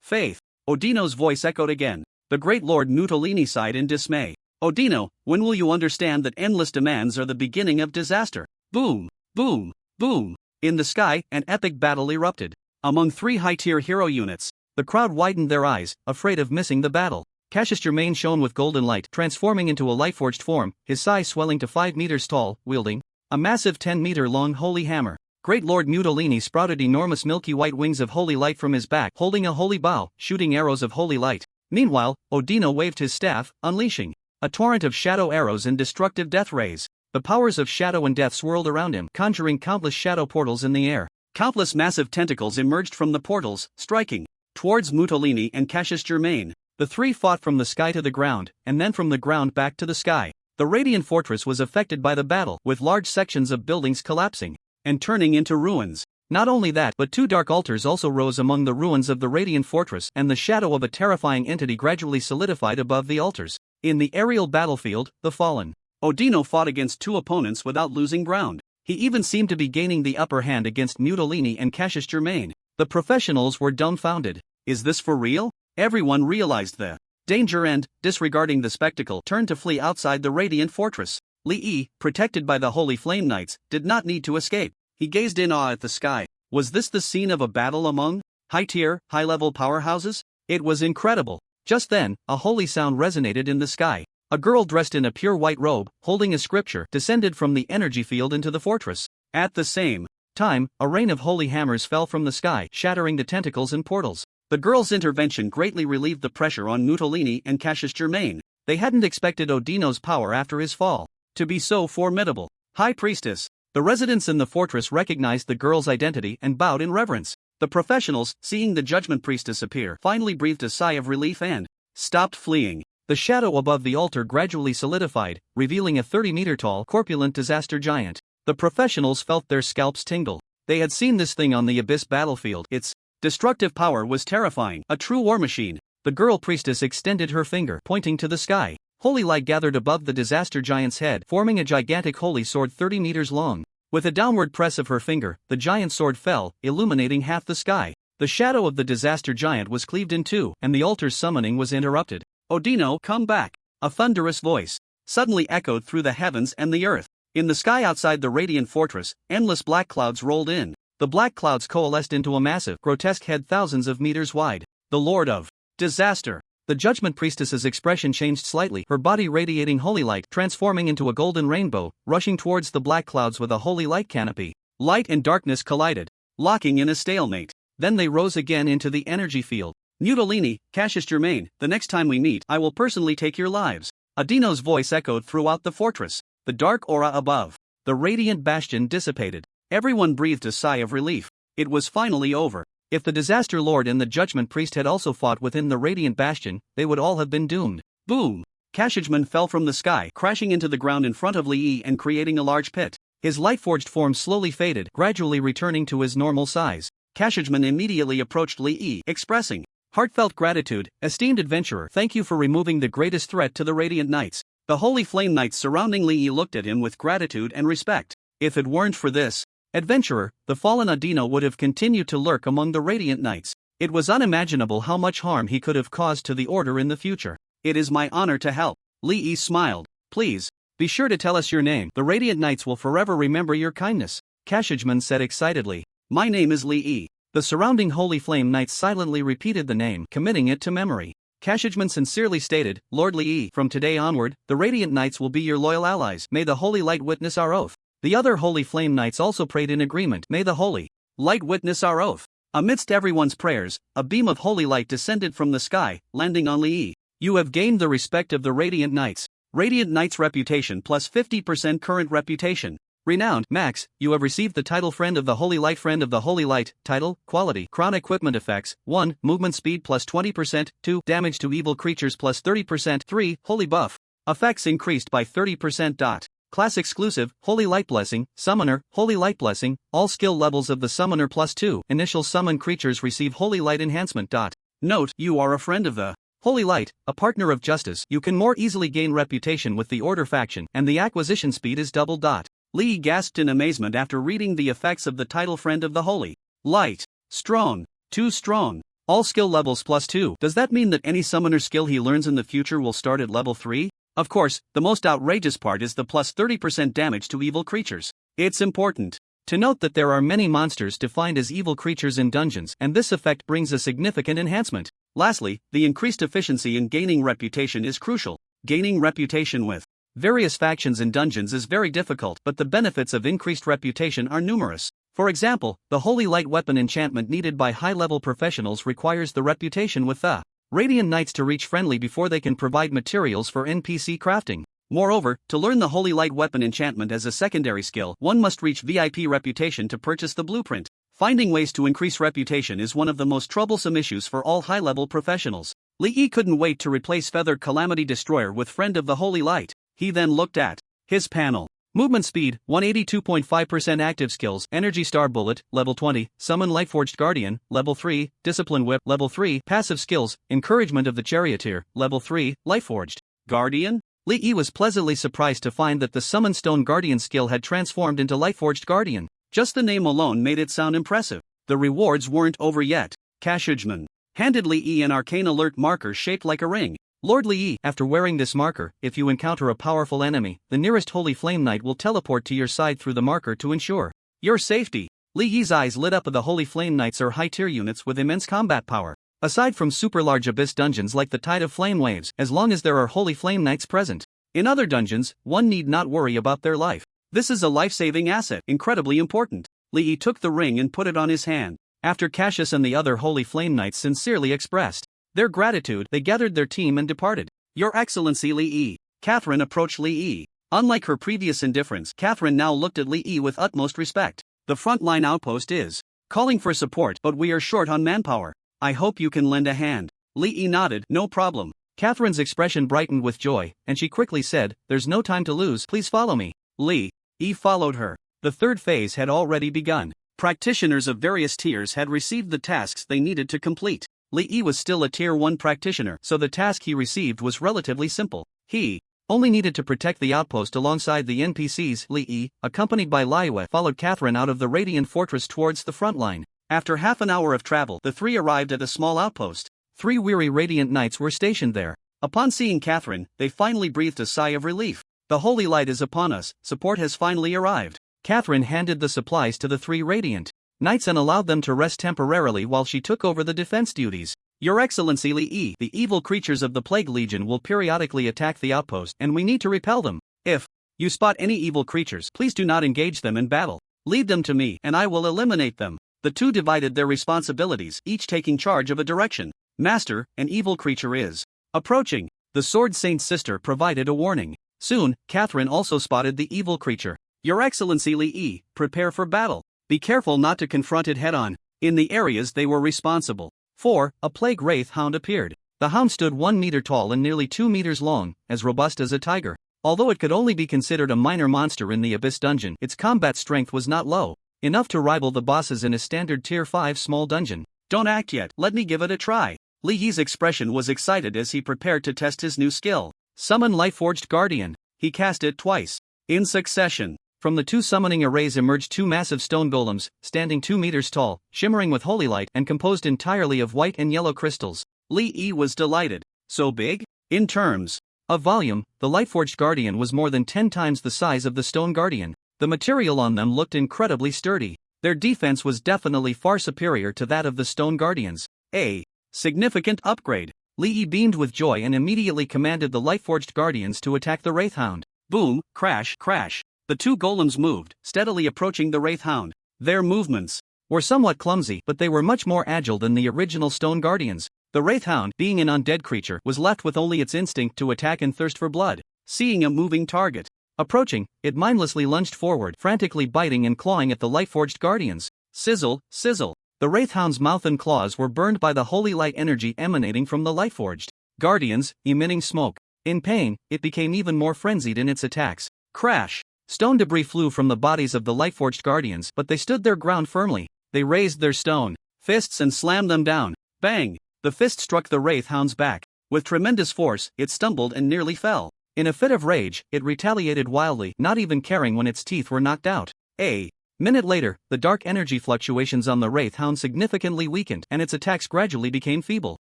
faith. Odino's voice echoed again. The great Lord Mutolini sighed in dismay. Odino, when will you understand that endless demands are the beginning of disaster? Boom, boom, boom. In the sky, an epic battle erupted. Among 3 high-tier hero units, the crowd widened their eyes, afraid of missing the battle. Cassius Germain shone with golden light, transforming into a light-forged form, his size swelling to 5 meters tall, wielding a massive 10-meter-long holy hammer. Great Lord Mutolini sprouted enormous milky white wings of holy light from his back, holding a holy bow, shooting arrows of holy light. Meanwhile, Odino waved his staff, unleashing a torrent of shadow arrows and destructive death rays. The powers of shadow and death swirled around him, conjuring countless shadow portals in the air. Countless massive tentacles emerged from the portals, striking towards Mutolini and Cassius Germain. The 3 fought from the sky to the ground, and then from the ground back to the sky. The Radiant Fortress was affected by the battle, with large sections of buildings collapsing and turning into ruins. Not only that, but 2 dark altars also rose among the ruins of the Radiant Fortress, and the shadow of a terrifying entity gradually solidified above the altars. In the aerial battlefield, the fallen Odino fought against 2 opponents without losing ground. He even seemed to be gaining the upper hand against Mutolini and Cassius Germain. The professionals were dumbfounded. Is this for real? Everyone realized the danger and, disregarding the spectacle, turned to flee outside the Radiant Fortress. Li Yi, protected by the Holy Flame Knights, did not need to escape. He gazed in awe at the sky. Was this the scene of a battle among high-tier, high-level powerhouses? It was incredible. Just then, a holy sound resonated in the sky. A girl dressed in a pure white robe, holding a scripture, descended from the energy field into the fortress. At the same time, a rain of holy hammers fell from the sky, shattering the tentacles and portals. The girl's intervention greatly relieved the pressure on Mutolini and Cassius Germain. They hadn't expected Odino's power after his fall to be so formidable. High Priestess. The residents in the fortress recognized the girl's identity and bowed in reverence. The professionals, seeing the Judgment Priestess appear, finally breathed a sigh of relief and stopped fleeing. The shadow above the altar gradually solidified, revealing a 30-meter-tall, corpulent disaster giant. The professionals felt their scalps tingle. They had seen this thing on the Abyss battlefield. Its destructive power was terrifying, a true war machine. The girl priestess extended her finger, pointing to the sky. Holy light gathered above the disaster giant's head, forming a gigantic holy sword 30 meters long. With a downward press of her finger, the giant sword fell, illuminating half the sky. The shadow of the disaster giant was cleaved in 2, and the altar's summoning was interrupted. Odino, come back! A thunderous voice suddenly echoed through the heavens and the earth. In the sky outside the Radiant Fortress, endless black clouds rolled in. The black clouds coalesced into a massive, grotesque head thousands of meters wide. The Lord of Disaster. The Judgment Priestess's expression changed slightly, her body radiating holy light, transforming into a golden rainbow, rushing towards the black clouds with a holy light canopy. Light and darkness collided, locking in a stalemate. Then they rose again into the energy field. Mutolini, Cassius Germain, the next time we meet, I will personally take your lives. Odino's voice echoed throughout the fortress. The dark aura above the radiant bastion dissipated. Everyone breathed a sigh of relief. It was finally over. If the Disaster Lord and the Judgment Priest had also fought within the radiant bastion, they would all have been doomed. Boom! Cassiusman fell from the sky, crashing into the ground in front of Li Yi and creating a large pit. His light-forged form slowly faded, gradually returning to his normal size. Cassiusman immediately approached Li Yi, expressing heartfelt gratitude. Esteemed adventurer, thank you for removing the greatest threat to the Radiant Knights. The Holy Flame Knights surrounding Li Yi looked at him with gratitude and respect. If it weren't for this adventurer, the fallen Odino would have continued to lurk among the Radiant Knights. It was unimaginable how much harm he could have caused to the Order in the future. It is my honor to help. Li Yi smiled. Please, be sure to tell us your name. The Radiant Knights will forever remember your kindness. Cassiusman said excitedly. My name is Li Yi. The surrounding Holy Flame Knights silently repeated the name, committing it to memory. Cassiusman sincerely stated, Lord Li Yi, from today onward, the Radiant Knights will be your loyal allies. May the Holy Light witness our oath. The other Holy Flame Knights also prayed in agreement. May the Holy Light witness our oath. Amidst everyone's prayers, a beam of holy light descended from the sky, landing on Li Yi. You have gained the respect of the Radiant Knights. Radiant Knights reputation plus 50% current reputation. Renowned, Max, you have received the title Friend of the Holy Light. Friend of the Holy Light, title, quality, crown equipment effects, 1, movement speed plus 20%, 2, damage to evil creatures plus 30%, 3, holy buff. Effects increased by 30%. Class exclusive, Holy Light Blessing, Summoner, Holy Light Blessing, all skill levels of the Summoner +2, initial summon creatures receive Holy Light Enhancement. Note, you are a friend of the Holy Light, a partner of justice. You can more easily gain reputation with the Order faction, and the acquisition speed is doubled. Lee gasped in amazement after reading the effects of the title Friend of the Holy Light. Strong. Too strong. All skill levels +2. Does that mean that any summoner skill he learns in the future will start at level 3? Of course, the most outrageous part is the plus 30% damage to evil creatures. It's important to note that there are many monsters defined as evil creatures in dungeons, and this effect brings a significant enhancement. Lastly, the increased efficiency in gaining reputation is crucial. Gaining reputation with various factions in dungeons is very difficult, but the benefits of increased reputation are numerous. For example, the Holy Light weapon enchantment needed by high-level professionals requires the reputation with the Radiant Knights to reach friendly before they can provide materials for NPC crafting. Moreover, to learn the Holy Light weapon enchantment as a secondary skill, one must reach VIP reputation to purchase the blueprint. Finding ways to increase reputation is one of the most troublesome issues for all high-level professionals. Lee couldn't wait to replace Feather Calamity Destroyer with Friend of the Holy Light. He then looked at his panel. Movement speed, 182.5% active skills, Energy Star Bullet, level 20, Summon Lightforged Guardian, level 3, Discipline Whip, level 3, Passive skills, Encouragement of the Charioteer, level 3, Lightforged Guardian? Lee was pleasantly surprised to find that the Summon Stone Guardian skill had transformed into Lightforged Guardian. Just the name alone made it sound impressive. The rewards weren't over yet. Kashujman handed Lee an arcane alert marker shaped like a ring. Lord Lee, after wearing this marker, if you encounter a powerful enemy, the nearest Holy Flame Knight will teleport to your side through the marker to ensure your safety. Lee's eyes lit up. The Holy Flame Knights are high-tier units with immense combat power. Aside from super-large abyss dungeons like the Tide of Flame Waves, as long as there are Holy Flame Knights present. In other dungeons, one need not worry about their life. This is a life-saving asset, incredibly important. Lee took the ring and put it on his hand. After Cassius and the other Holy Flame Knights sincerely expressed their gratitude, they gathered their team and departed. Your Excellency Lee. Catherine approached Lee. Unlike her previous indifference, Catherine now looked at Lee with utmost respect. The frontline outpost is calling for support, but we are short on manpower. I hope you can lend a hand. Lee nodded, no problem. Catherine's expression brightened with joy, and she quickly said, there's no time to lose, please follow me. Lee followed her. The third phase had already begun. Practitioners of various tiers had received the tasks they needed to complete. Lee was still a Tier 1 practitioner, so the task he received was relatively simple. He only needed to protect the outpost alongside the NPCs. Lee, accompanied by Liyue, followed Catherine out of the Radiant Fortress towards the front line. After half an hour of travel, the three arrived at a small outpost. 3 weary Radiant Knights were stationed there. Upon seeing Catherine, they finally breathed a sigh of relief. The Holy Light is upon us, support has finally arrived. Catherine handed the supplies to the 3 Radiant Knights and allowed them to rest temporarily while she took over the defense duties. Your Excellency Lee, the evil creatures of the Plague Legion will periodically attack the outpost, and we need to repel them. If you spot any evil creatures, please do not engage them in battle. Leave them to me, and I will eliminate them. The two divided their responsibilities, each taking charge of a direction. Master, an evil creature is approaching. The Sword Saint's sister provided a warning. Soon, Catherine also spotted the evil creature. Your Excellency Lee, prepare for battle. Be careful not to confront it head-on. In the areas they were responsible for, a plague wraith hound appeared. The hound stood 1 meter tall and nearly 2 meters long, as robust as a tiger. Although it could only be considered a minor monster in the Abyss dungeon, its combat strength was not low, enough to rival the bosses in a standard Tier 5 small dungeon. Don't act yet, let me give it a try. Lee's expression was excited as he prepared to test his new skill. Summon Lightforged Guardian. He cast it twice in succession. From the 2 summoning arrays emerged 2 massive stone golems, standing 2 meters tall, shimmering with holy light and composed entirely of white and yellow crystals. Lee was delighted. So big? In terms of volume, the Lightforged Guardian was more than 10 times the size of the Stone Guardian. The material on them looked incredibly sturdy. Their defense was definitely far superior to that of the Stone Guardians. A significant upgrade. Lee beamed with joy and immediately commanded the Lightforged Guardians to attack the Wraithhound. Boom, crash, crash. The 2 golems moved, steadily approaching the Wraithhound. Their movements were somewhat clumsy, but they were much more agile than the original Stone Guardians. The Wraithhound, being an undead creature, was left with only its instinct to attack and thirst for blood. Seeing a moving target approaching, it mindlessly lunged forward, frantically biting and clawing at the Lightforged Guardians. Sizzle, sizzle. The Wraithhound's mouth and claws were burned by the holy light energy emanating from the Lightforged Guardians, emitting smoke. In pain, it became even more frenzied in its attacks. Crash! Stone debris flew from the bodies of the Lightforged Guardians, but they stood their ground firmly. They raised their stone fists and slammed them down. Bang! The fist struck the Wraith Hound's back. With tremendous force, it stumbled and nearly fell. In a fit of rage, it retaliated wildly, not even caring when its teeth were knocked out. A minute later, the dark energy fluctuations on the Wraith Hound significantly weakened, and its attacks gradually became feeble.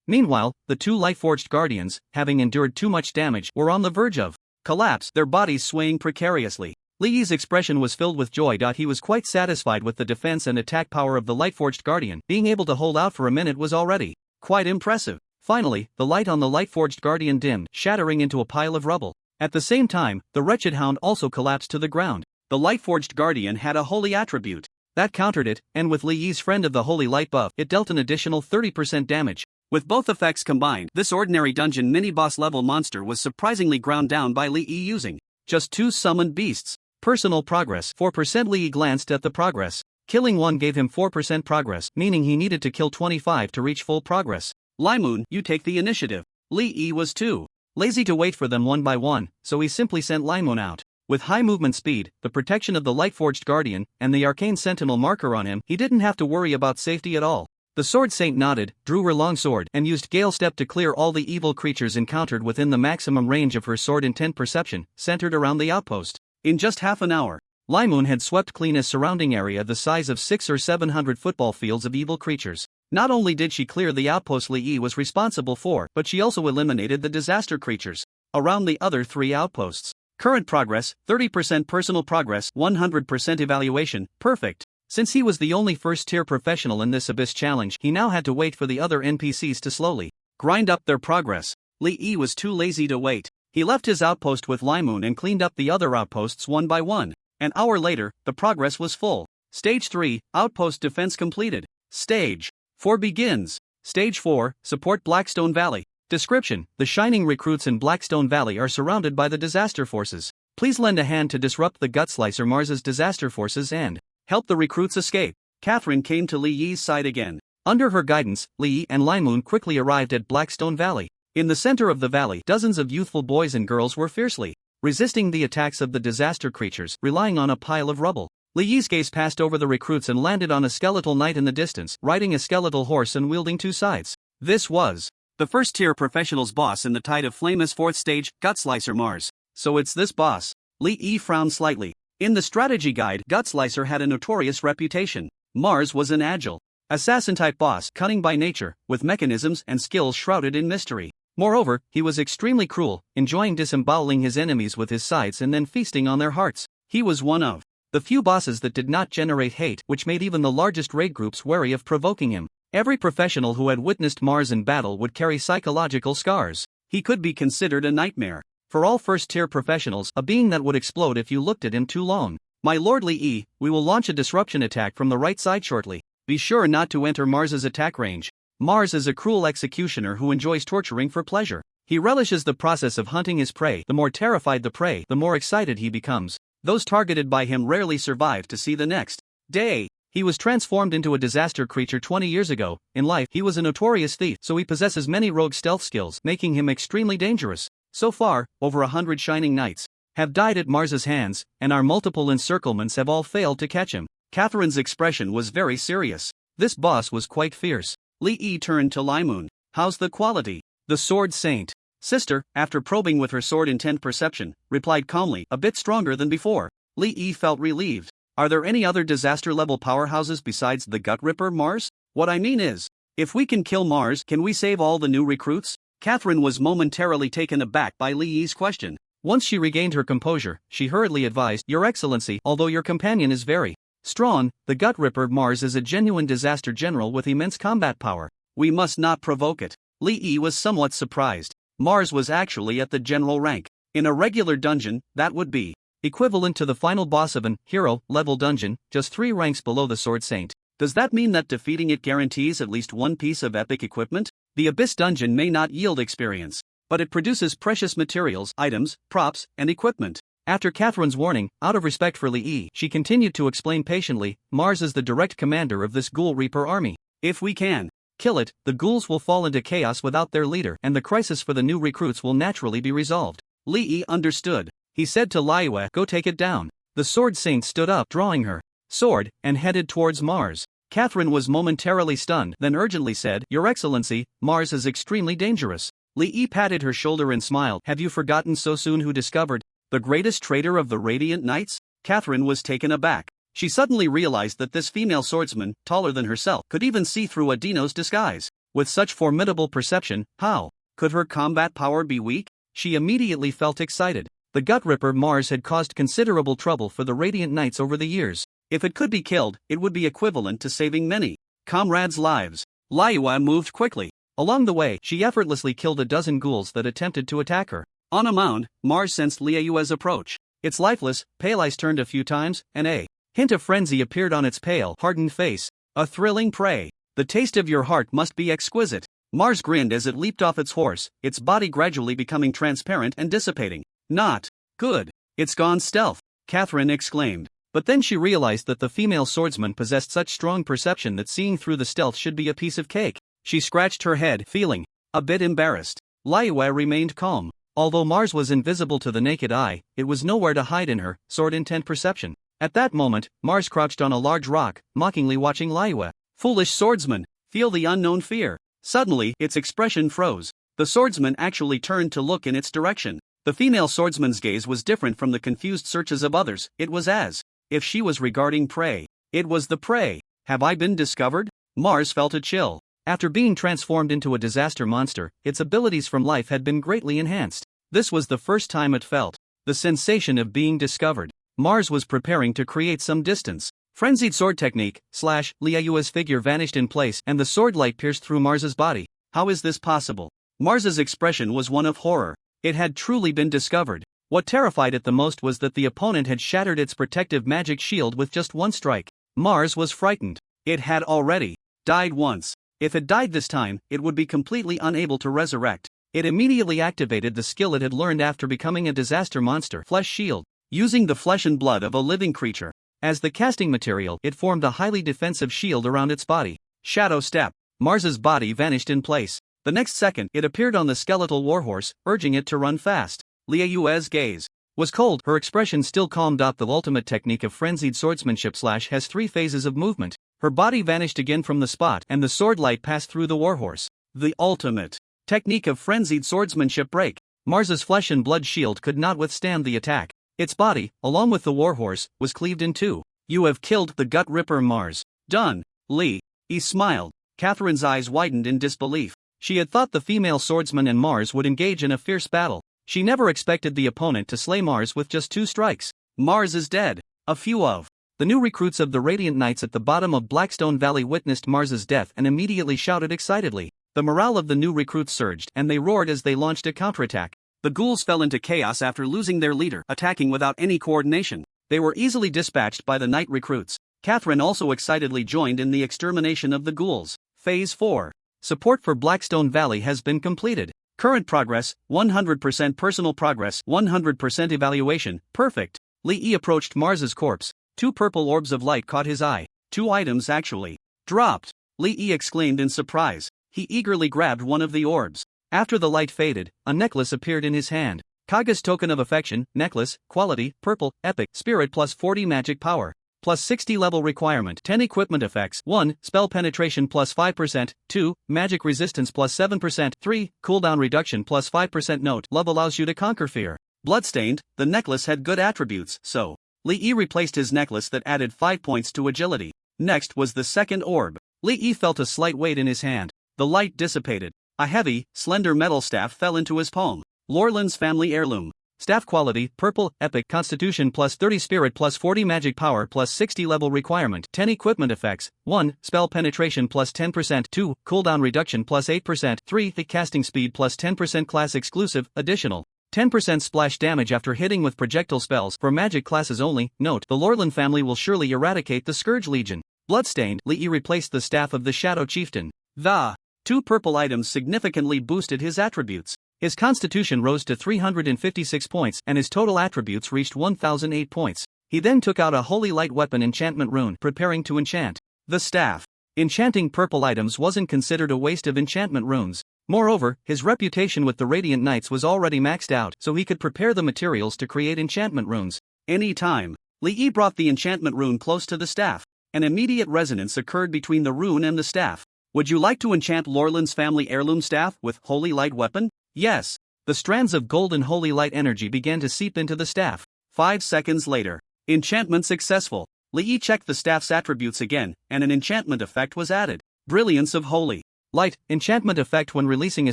Meanwhile, the two Lightforged Guardians, having endured too much damage, were on the verge of collapse, their bodies swaying precariously. Li Yi's expression was filled with joy. He was quite satisfied with the defense and attack power of the Lightforged Guardian. Being able to hold out for a minute was already quite impressive. Finally, the light on the Lightforged Guardian dimmed, shattering into a pile of rubble. At the same time, the wretched hound also collapsed to the ground. The Lightforged Guardian had a holy attribute that countered it, and with Li Yi's friend of the holy light buff, it dealt an additional 30% damage. With both effects combined, this ordinary dungeon mini-boss level monster was surprisingly ground down by Li Yi using just 2 summoned beasts. Personal progress 4%. Li Yi glanced at the progress. Killing one gave him 4% progress, meaning he needed to kill 25 to reach full progress. Moon, you take the initiative. Li Yi was too lazy to wait for them one by one, so he simply sent Moon out. With high movement speed, the protection of the Lightforged Guardian, and the Arcane Sentinel marker on him, he didn't have to worry about safety at all. The Sword Saint nodded, drew her long sword, and used Gale Step to clear all the evil creatures encountered within the maximum range of her sword intent perception, centered around the outpost. In just half an hour, Moon had swept clean a surrounding area the size of 600 or 700 football fields of evil creatures. Not only did she clear the outpost Li Yi was responsible for, but she also eliminated the disaster creatures around the other 3 outposts. Current progress, 30% personal progress, 100% evaluation, perfect. Since he was the only first-tier professional in this Abyss challenge, he now had to wait for the other NPCs to slowly grind up their progress. Li Yi was too lazy to wait. He left his outpost with Moon and cleaned up the other outposts one by one. An hour later, the progress was full. Stage 3, Outpost Defense completed. Stage 4 begins. Stage 4, Support Blackstone Valley. Description: the shining recruits in Blackstone Valley are surrounded by the disaster forces. Please lend a hand to disrupt the Gutslicer Mars's disaster forces and help the recruits escape. Catherine came to Li Yi's side again. Under her guidance, Li Yi and Moon quickly arrived at Blackstone Valley. In the center of the valley, dozens of youthful boys and girls were fiercely resisting the attacks of the disaster creatures, relying on a pile of rubble. Li Yi's gaze passed over the recruits and landed on a skeletal knight in the distance, riding a skeletal horse and wielding 2 scythes. This was the first-tier professional's boss in the Tide of Flame's 4th stage, Gutslicer Mars. So it's this boss. Li Yi frowned slightly. In the strategy guide, Gutslicer had a notorious reputation. Mars was an agile, assassin-type boss, cunning by nature, with mechanisms and skills shrouded in mystery. Moreover, he was extremely cruel, enjoying disemboweling his enemies with his scythes and then feasting on their hearts. He was one of the few bosses that did not generate hate, which made even the largest raid groups wary of provoking him. Every professional who had witnessed Mars in battle would carry psychological scars. He could be considered a nightmare for all first-tier professionals, a being that would explode if you looked at him too long. My Lord Li Yi, we will launch a disruption attack from the right side shortly. Be sure not to enter Mars's attack range. Mars is a cruel executioner who enjoys torturing for pleasure. He relishes the process of hunting his prey. The more terrified the prey, the more excited he becomes. Those targeted by him rarely survive to see the next day. He was transformed into a disaster creature 20 years ago. In life, he was a notorious thief, so he possesses many rogue stealth skills, making him extremely dangerous. So far, over 100 shining knights have died at Mars's hands, and our multiple encirclements have all failed to catch him. Catherine's expression was very serious. This boss was quite fierce. Li Yi turned to Moon. How's the quality? The Sword Saint sister, after probing with her sword intent perception, replied calmly, a bit stronger than before. Li Yi felt relieved. Are there any other disaster-level powerhouses besides the Gut Ripper Mars? What I mean is, if we can kill Mars, can we save all the new recruits? Catherine was momentarily taken aback by Li Yi's question. Once she regained her composure, she hurriedly advised, Your Excellency, although your companion is very strong, the Gut Ripper Mars is a genuine disaster general with immense combat power. We must not provoke it. Li Yi was somewhat surprised. Mars was actually at the general rank. In a regular dungeon, that would be equivalent to the final boss of an hero-level dungeon, just 3 ranks below the Sword Saint. Does that mean that defeating it guarantees at least one piece of epic equipment? The Abyss dungeon may not yield experience, but it produces precious materials, items, props, and equipment. After Catherine's warning, out of respect for Li Yi, she continued to explain patiently, Mars is the direct commander of this Ghoul Reaper army. If we can kill it, the ghouls will fall into chaos without their leader, and the crisis for the new recruits will naturally be resolved. Li Yi understood. he said to Liyue, "Go take it down." The Sword Saint stood up, drawing her sword, and headed towards Mars. Catherine was momentarily stunned, then urgently said, "Your Excellency, Mars is extremely dangerous." Li Yi patted her shoulder and smiled. "Have you forgotten so soon who discovered the greatest traitor of the Radiant Knights?" Catherine was taken aback. She suddenly realized that this female swordsman, taller than herself, could even see through a Dino's disguise. With such formidable perception, how could her combat power be weak? She immediately felt excited. The Gut Ripper Mars had caused considerable trouble for the Radiant Knights over the years. If it could be killed, it would be equivalent to saving many comrades' lives. Liyue moved quickly. Along the way, she effortlessly killed a dozen ghouls that attempted to attack her. On a mound, Mars sensed Liyue's approach. Its lifeless, pale eyes turned a few times, and a hint of frenzy appeared on its pale, hardened face. A thrilling prey. The taste of your heart must be exquisite. Mars grinned as it leaped off its horse, its body gradually becoming transparent and dissipating. Not good. It's gone stealth, Catherine exclaimed. But then she realized that the female swordsman possessed such strong perception that seeing through the stealth should be a piece of cake. She scratched her head, feeling a bit embarrassed. Liyue remained calm. Although Mars was invisible to the naked eye, it was nowhere to hide in her sword intent perception. At that moment, Mars crouched on a large rock, mockingly watching Liyue. "Foolish swordsman, feel the unknown fear." Suddenly, its expression froze. The swordsman actually turned to look in its direction. The female swordsman's gaze was different from the confused searches of others. It was as if she was regarding prey. It was the prey. "Have I been discovered?" Mars felt a chill. After being transformed into a disaster monster, its abilities from life had been greatly enhanced. This was the first time it felt the sensation of being discovered. Mars was preparing to create some distance. Frenzied sword technique, Liyue's figure vanished in place and the sword light pierced through Mars's body. How is this possible? Mars's expression was one of horror. It had truly been discovered. What terrified it the most was that the opponent had shattered its protective magic shield with just one strike. Mars was frightened. It had already died once. If it died this time, it would be completely unable to resurrect. It immediately activated the skill it had learned after becoming a disaster monster, Flesh Shield. Using the flesh and blood of a living creature as the casting material, it formed a highly defensive shield around its body. Shadow Step. Mars's body vanished in place. The next second, it appeared on the skeletal warhorse, urging it to run fast. Liyue's gaze was cold. Her expression still calmed. The ultimate technique of frenzied swordsmanship has 3 phases of movement. Her body vanished again from the spot, and the sword light passed through the warhorse. The ultimate technique of frenzied swordsmanship break. Mars's flesh and blood shield could not withstand the attack. Its body, along with the warhorse, was cleaved in two. "You have killed the Gut Ripper Mars." "Done." Li Yi smiled. Catherine's eyes widened in disbelief. She had thought the female swordsman and Mars would engage in a fierce battle. She never expected the opponent to slay Mars with just 2 strikes. Mars is dead. A few of the new recruits of the Radiant Knights at the bottom of Blackstone Valley witnessed Mars's death and immediately shouted excitedly. The morale of the new recruits surged, and they roared as they launched a counterattack. The ghouls fell into chaos after losing their leader, attacking without any coordination. They were easily dispatched by the knight recruits. Catherine also excitedly joined in the extermination of the ghouls. Phase 4. Support for Blackstone Valley has been completed. Current progress, 100% personal progress, 100% evaluation, perfect. Li Yi approached Mars's corpse. 2 purple orbs of light caught his eye. 2 items actually dropped. Li Yi exclaimed in surprise. He eagerly grabbed one of the orbs. After the light faded, a necklace appeared in his hand. Kaga's token of affection, necklace, quality, purple, epic, spirit plus 40 magic power. Plus 60 level requirement, 10 equipment effects, 1, spell penetration plus 5%, 2, magic resistance plus 7%, 3, cooldown reduction plus 5%. Note, love allows you to conquer fear. Bloodstained, the necklace had good attributes, so Li Yi replaced his necklace that added 5 points to agility. Next was the second orb. Li Yi felt a slight weight in his hand. The light dissipated. A heavy, slender metal staff fell into his palm. Lorland's family heirloom. Staff quality, purple, epic, constitution plus 30 spirit plus 40 magic power plus 60 level requirement, 10 equipment effects, 1, spell penetration plus 10%, 2, cooldown reduction plus 8%, 3, casting speed plus 10% class exclusive, additional, 10% splash damage after hitting with projectile spells for magic classes only. Note, the Lorland family will surely eradicate the Scourge Legion. Bloodstained, Li Yi replaced the staff of the Shadow Chieftain. The 2 purple items significantly boosted his attributes. His constitution rose to 356 points and his total attributes reached 1008 points. He then took out a holy light weapon enchantment rune, preparing to enchant the staff. Enchanting purple items wasn't considered a waste of enchantment runes. Moreover, his reputation with the Radiant Knights was already maxed out, so he could prepare the materials to create enchantment runes. Any time. Li Yi brought the enchantment rune close to the staff. An immediate resonance occurred between the rune and the staff. Would you like to enchant Lorland's family heirloom staff with holy light weapon? Yes. The strands of golden holy light energy began to seep into the staff. 5 seconds later. Enchantment successful. Li Yi checked the staff's attributes again, and an enchantment effect was added. Brilliance of holy light, enchantment effect. When releasing a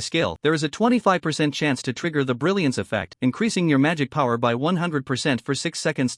skill, there is a 25% chance to trigger the brilliance effect, increasing your magic power by 100% for 6 seconds.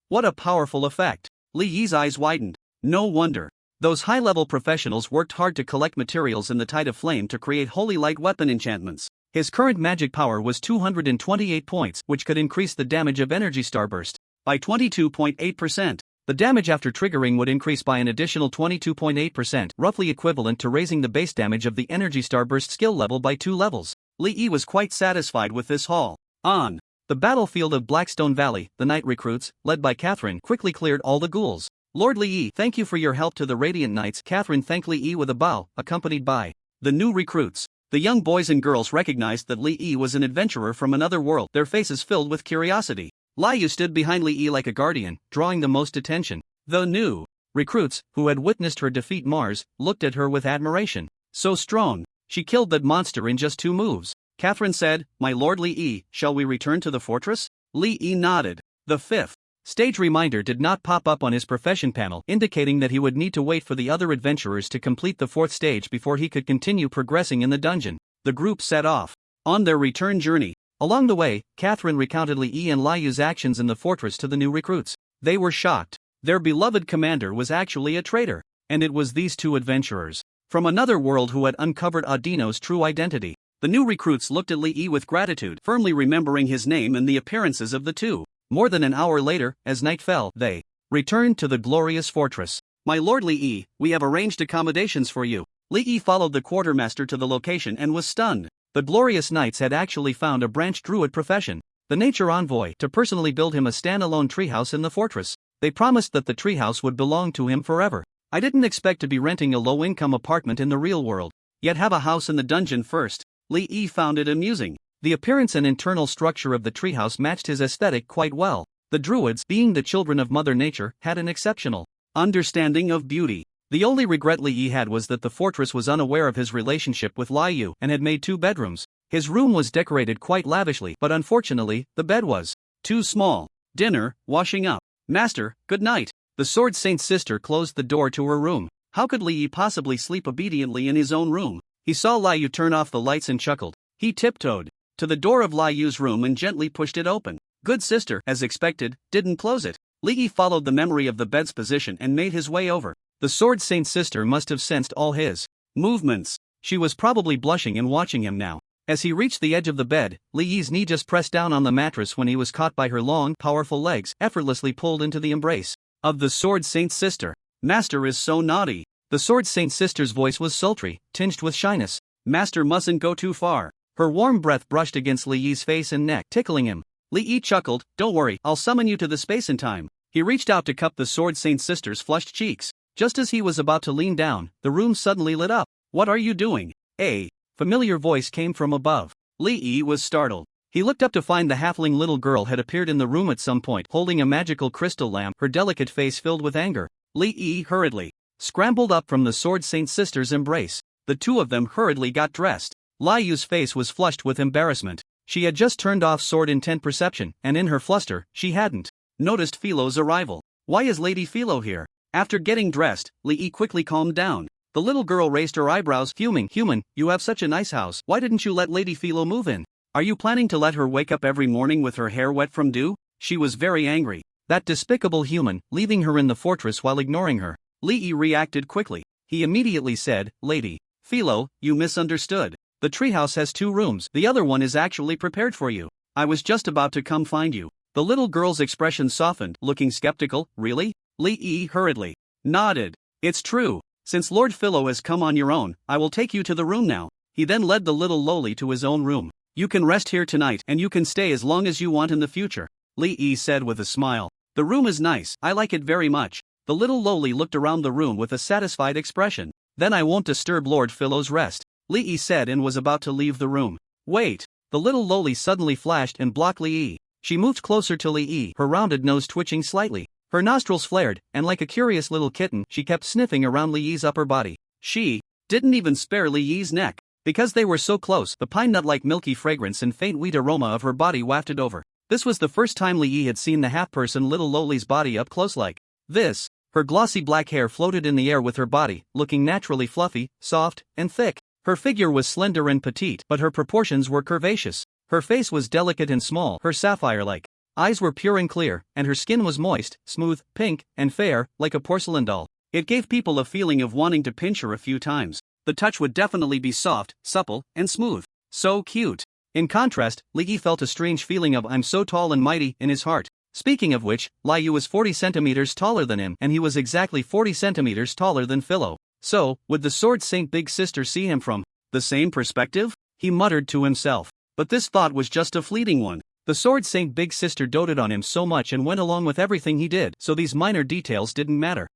What a powerful effect! Li Yi's eyes widened. No wonder. Those high-level professionals worked hard to collect materials in the Tide of Flame to create holy light weapon enchantments. His current magic power was 228 points, which could increase the damage of Energy Starburst by 22.8%. The damage after triggering would increase by an additional 22.8%, roughly equivalent to raising the base damage of the Energy Starburst skill level by 2 levels. Li Yi was quite satisfied with this haul. On the battlefield of Blackstone Valley, the night recruits, led by Catherine, quickly cleared all the ghouls. Lord Li Yi, thank you for your help to the Radiant Knights. Catherine thanked Li Yi with a bow, accompanied by the new recruits. The young boys and girls recognized that Li Yi was an adventurer from another world, their faces filled with curiosity. Lai Yu stood behind Li Yi like a guardian, drawing the most attention. The new recruits, who had witnessed her defeat Mars, looked at her with admiration. So strong. She killed that monster in just 2 moves. Catherine said, "My lord Li Yi, shall we return to the fortress?" Li Yi nodded. The 5th stage reminder did not pop up on his profession panel, indicating that he would need to wait for the other adventurers to complete the 4th stage before he could continue progressing in the dungeon. The group set off on their return journey. Along the way, Catherine recounted Li Yi and Lai Yu's actions in the fortress to the new recruits. They were shocked. Their beloved commander was actually a traitor, and it was these 2 adventurers from another world who had uncovered Audino's true identity. The new recruits looked at Li Yi with gratitude, firmly remembering his name and the appearances of the 2. More than an hour later, as night fell, they returned to the glorious fortress. "My lord Li Yi, we have arranged accommodations for you." Li Yi followed the quartermaster to the location and was stunned. The Glorious Knights had actually found a branch druid profession, the nature envoy, to personally build him a standalone treehouse in the fortress. They promised that the treehouse would belong to him forever. "I didn't expect to be renting a low-income apartment in the real world, yet have a house in the dungeon first." Li Yi found it amusing. The appearance and internal structure of the treehouse matched his aesthetic quite well. The druids, being the children of Mother Nature, had an exceptional understanding of beauty. The only regret Li Yi had was that the fortress was unaware of his relationship with Lai Yu and had made 2 bedrooms. His room was decorated quite lavishly, but unfortunately, the bed was too small. Dinner, washing up. "Master, good night." The Sword Saint's sister closed the door to her room. How could Li Yi possibly sleep obediently in his own room? He saw Lai Yu turn off the lights and chuckled. He tiptoed to the door of Lai Yu's room and gently pushed it open. Good sister, as expected, didn't close it. Li Yi followed the memory of the bed's position and made his way over. The Sword Saint's sister must have sensed all his movements. She was probably blushing and watching him now. As he reached the edge of the bed, Li Yi's knee just pressed down on the mattress when he was caught by her long, powerful legs, effortlessly pulled into the embrace of the Sword Saint's sister. "Master is so naughty." The Sword Saint's sister's voice was sultry, tinged with shyness. "Master mustn't go too far." Her warm breath brushed against Li Yi's face and neck, tickling him. Li Yi chuckled. "Don't worry, I'll summon you to the space in time." He reached out to cup the Sword Saint's sister's flushed cheeks. Just as he was about to lean down, the room suddenly lit up. "What are you doing?" A familiar voice came from above. Li Yi was startled. He looked up to find the halfling little girl had appeared in the room at some point, holding a magical crystal lamp, her delicate face filled with anger. Li Yi hurriedly scrambled up from the Sword Saint's sister's embrace. The 2 of them hurriedly got dressed. Lai Yu's face was flushed with embarrassment. She had just turned off sword intent perception, and in her fluster, she hadn't noticed Philo's arrival. "Why is Lady Philo here?" After getting dressed, Li Yi quickly calmed down. The little girl raised her eyebrows, fuming. "Human, you have such a nice house. Why didn't you let Lady Philo move in? Are you planning to let her wake up every morning with her hair wet from dew?" She was very angry. That despicable human, leaving her in the fortress while ignoring her. Li Yi reacted quickly. He immediately said, "Lady Philo, you misunderstood. The treehouse has 2 rooms. The other one is actually prepared for you. I was just about to come find you." The little girl's expression softened, looking skeptical. "Really?" Li Yi hurriedly nodded. "It's true. Since Lord Philo has come on your own, I will take you to the room now." He then led the little lowly to his own room. "You can rest here tonight and you can stay as long as you want in the future," Li Yi said with a smile. "The room is nice, I like it very much." The little lowly looked around the room with a satisfied expression. "Then I won't disturb Lord Philo's rest." Li Yi said and was about to leave the room. Wait! The little loli suddenly flashed and blocked Li Yi. She moved closer to Li Yi, her rounded nose twitching slightly. Her nostrils flared, and like a curious little kitten, she kept sniffing around Li Yi's upper body. She didn't even spare Li Yi's neck. Because they were so close, the pine nut-like milky fragrance and faint wheat aroma of her body wafted over. This was the first time Li Yi had seen the half-person little loli's body up close like this. Her glossy black hair floated in the air with her body, looking naturally fluffy, soft, and thick. Her figure was slender and petite, but her proportions were curvaceous. Her face was delicate and small, her sapphire-like eyes were pure and clear, and her skin was moist, smooth, pink, and fair, like a porcelain doll. It gave people a feeling of wanting to pinch her a few times. The touch would definitely be soft, supple, and smooth. So cute. In contrast, Li Yi felt a strange feeling of "I'm so tall and mighty" in his heart. Speaking of which, Li Yu was 40 centimeters taller than him, and he was exactly 40 centimeters taller than Philo. So, would the Sword Saint Big Sister see him from the same perspective? He muttered to himself. But this thought was just a fleeting one. The Sword Saint Big Sister doted on him so much and went along with everything he did, so these minor details didn't matter.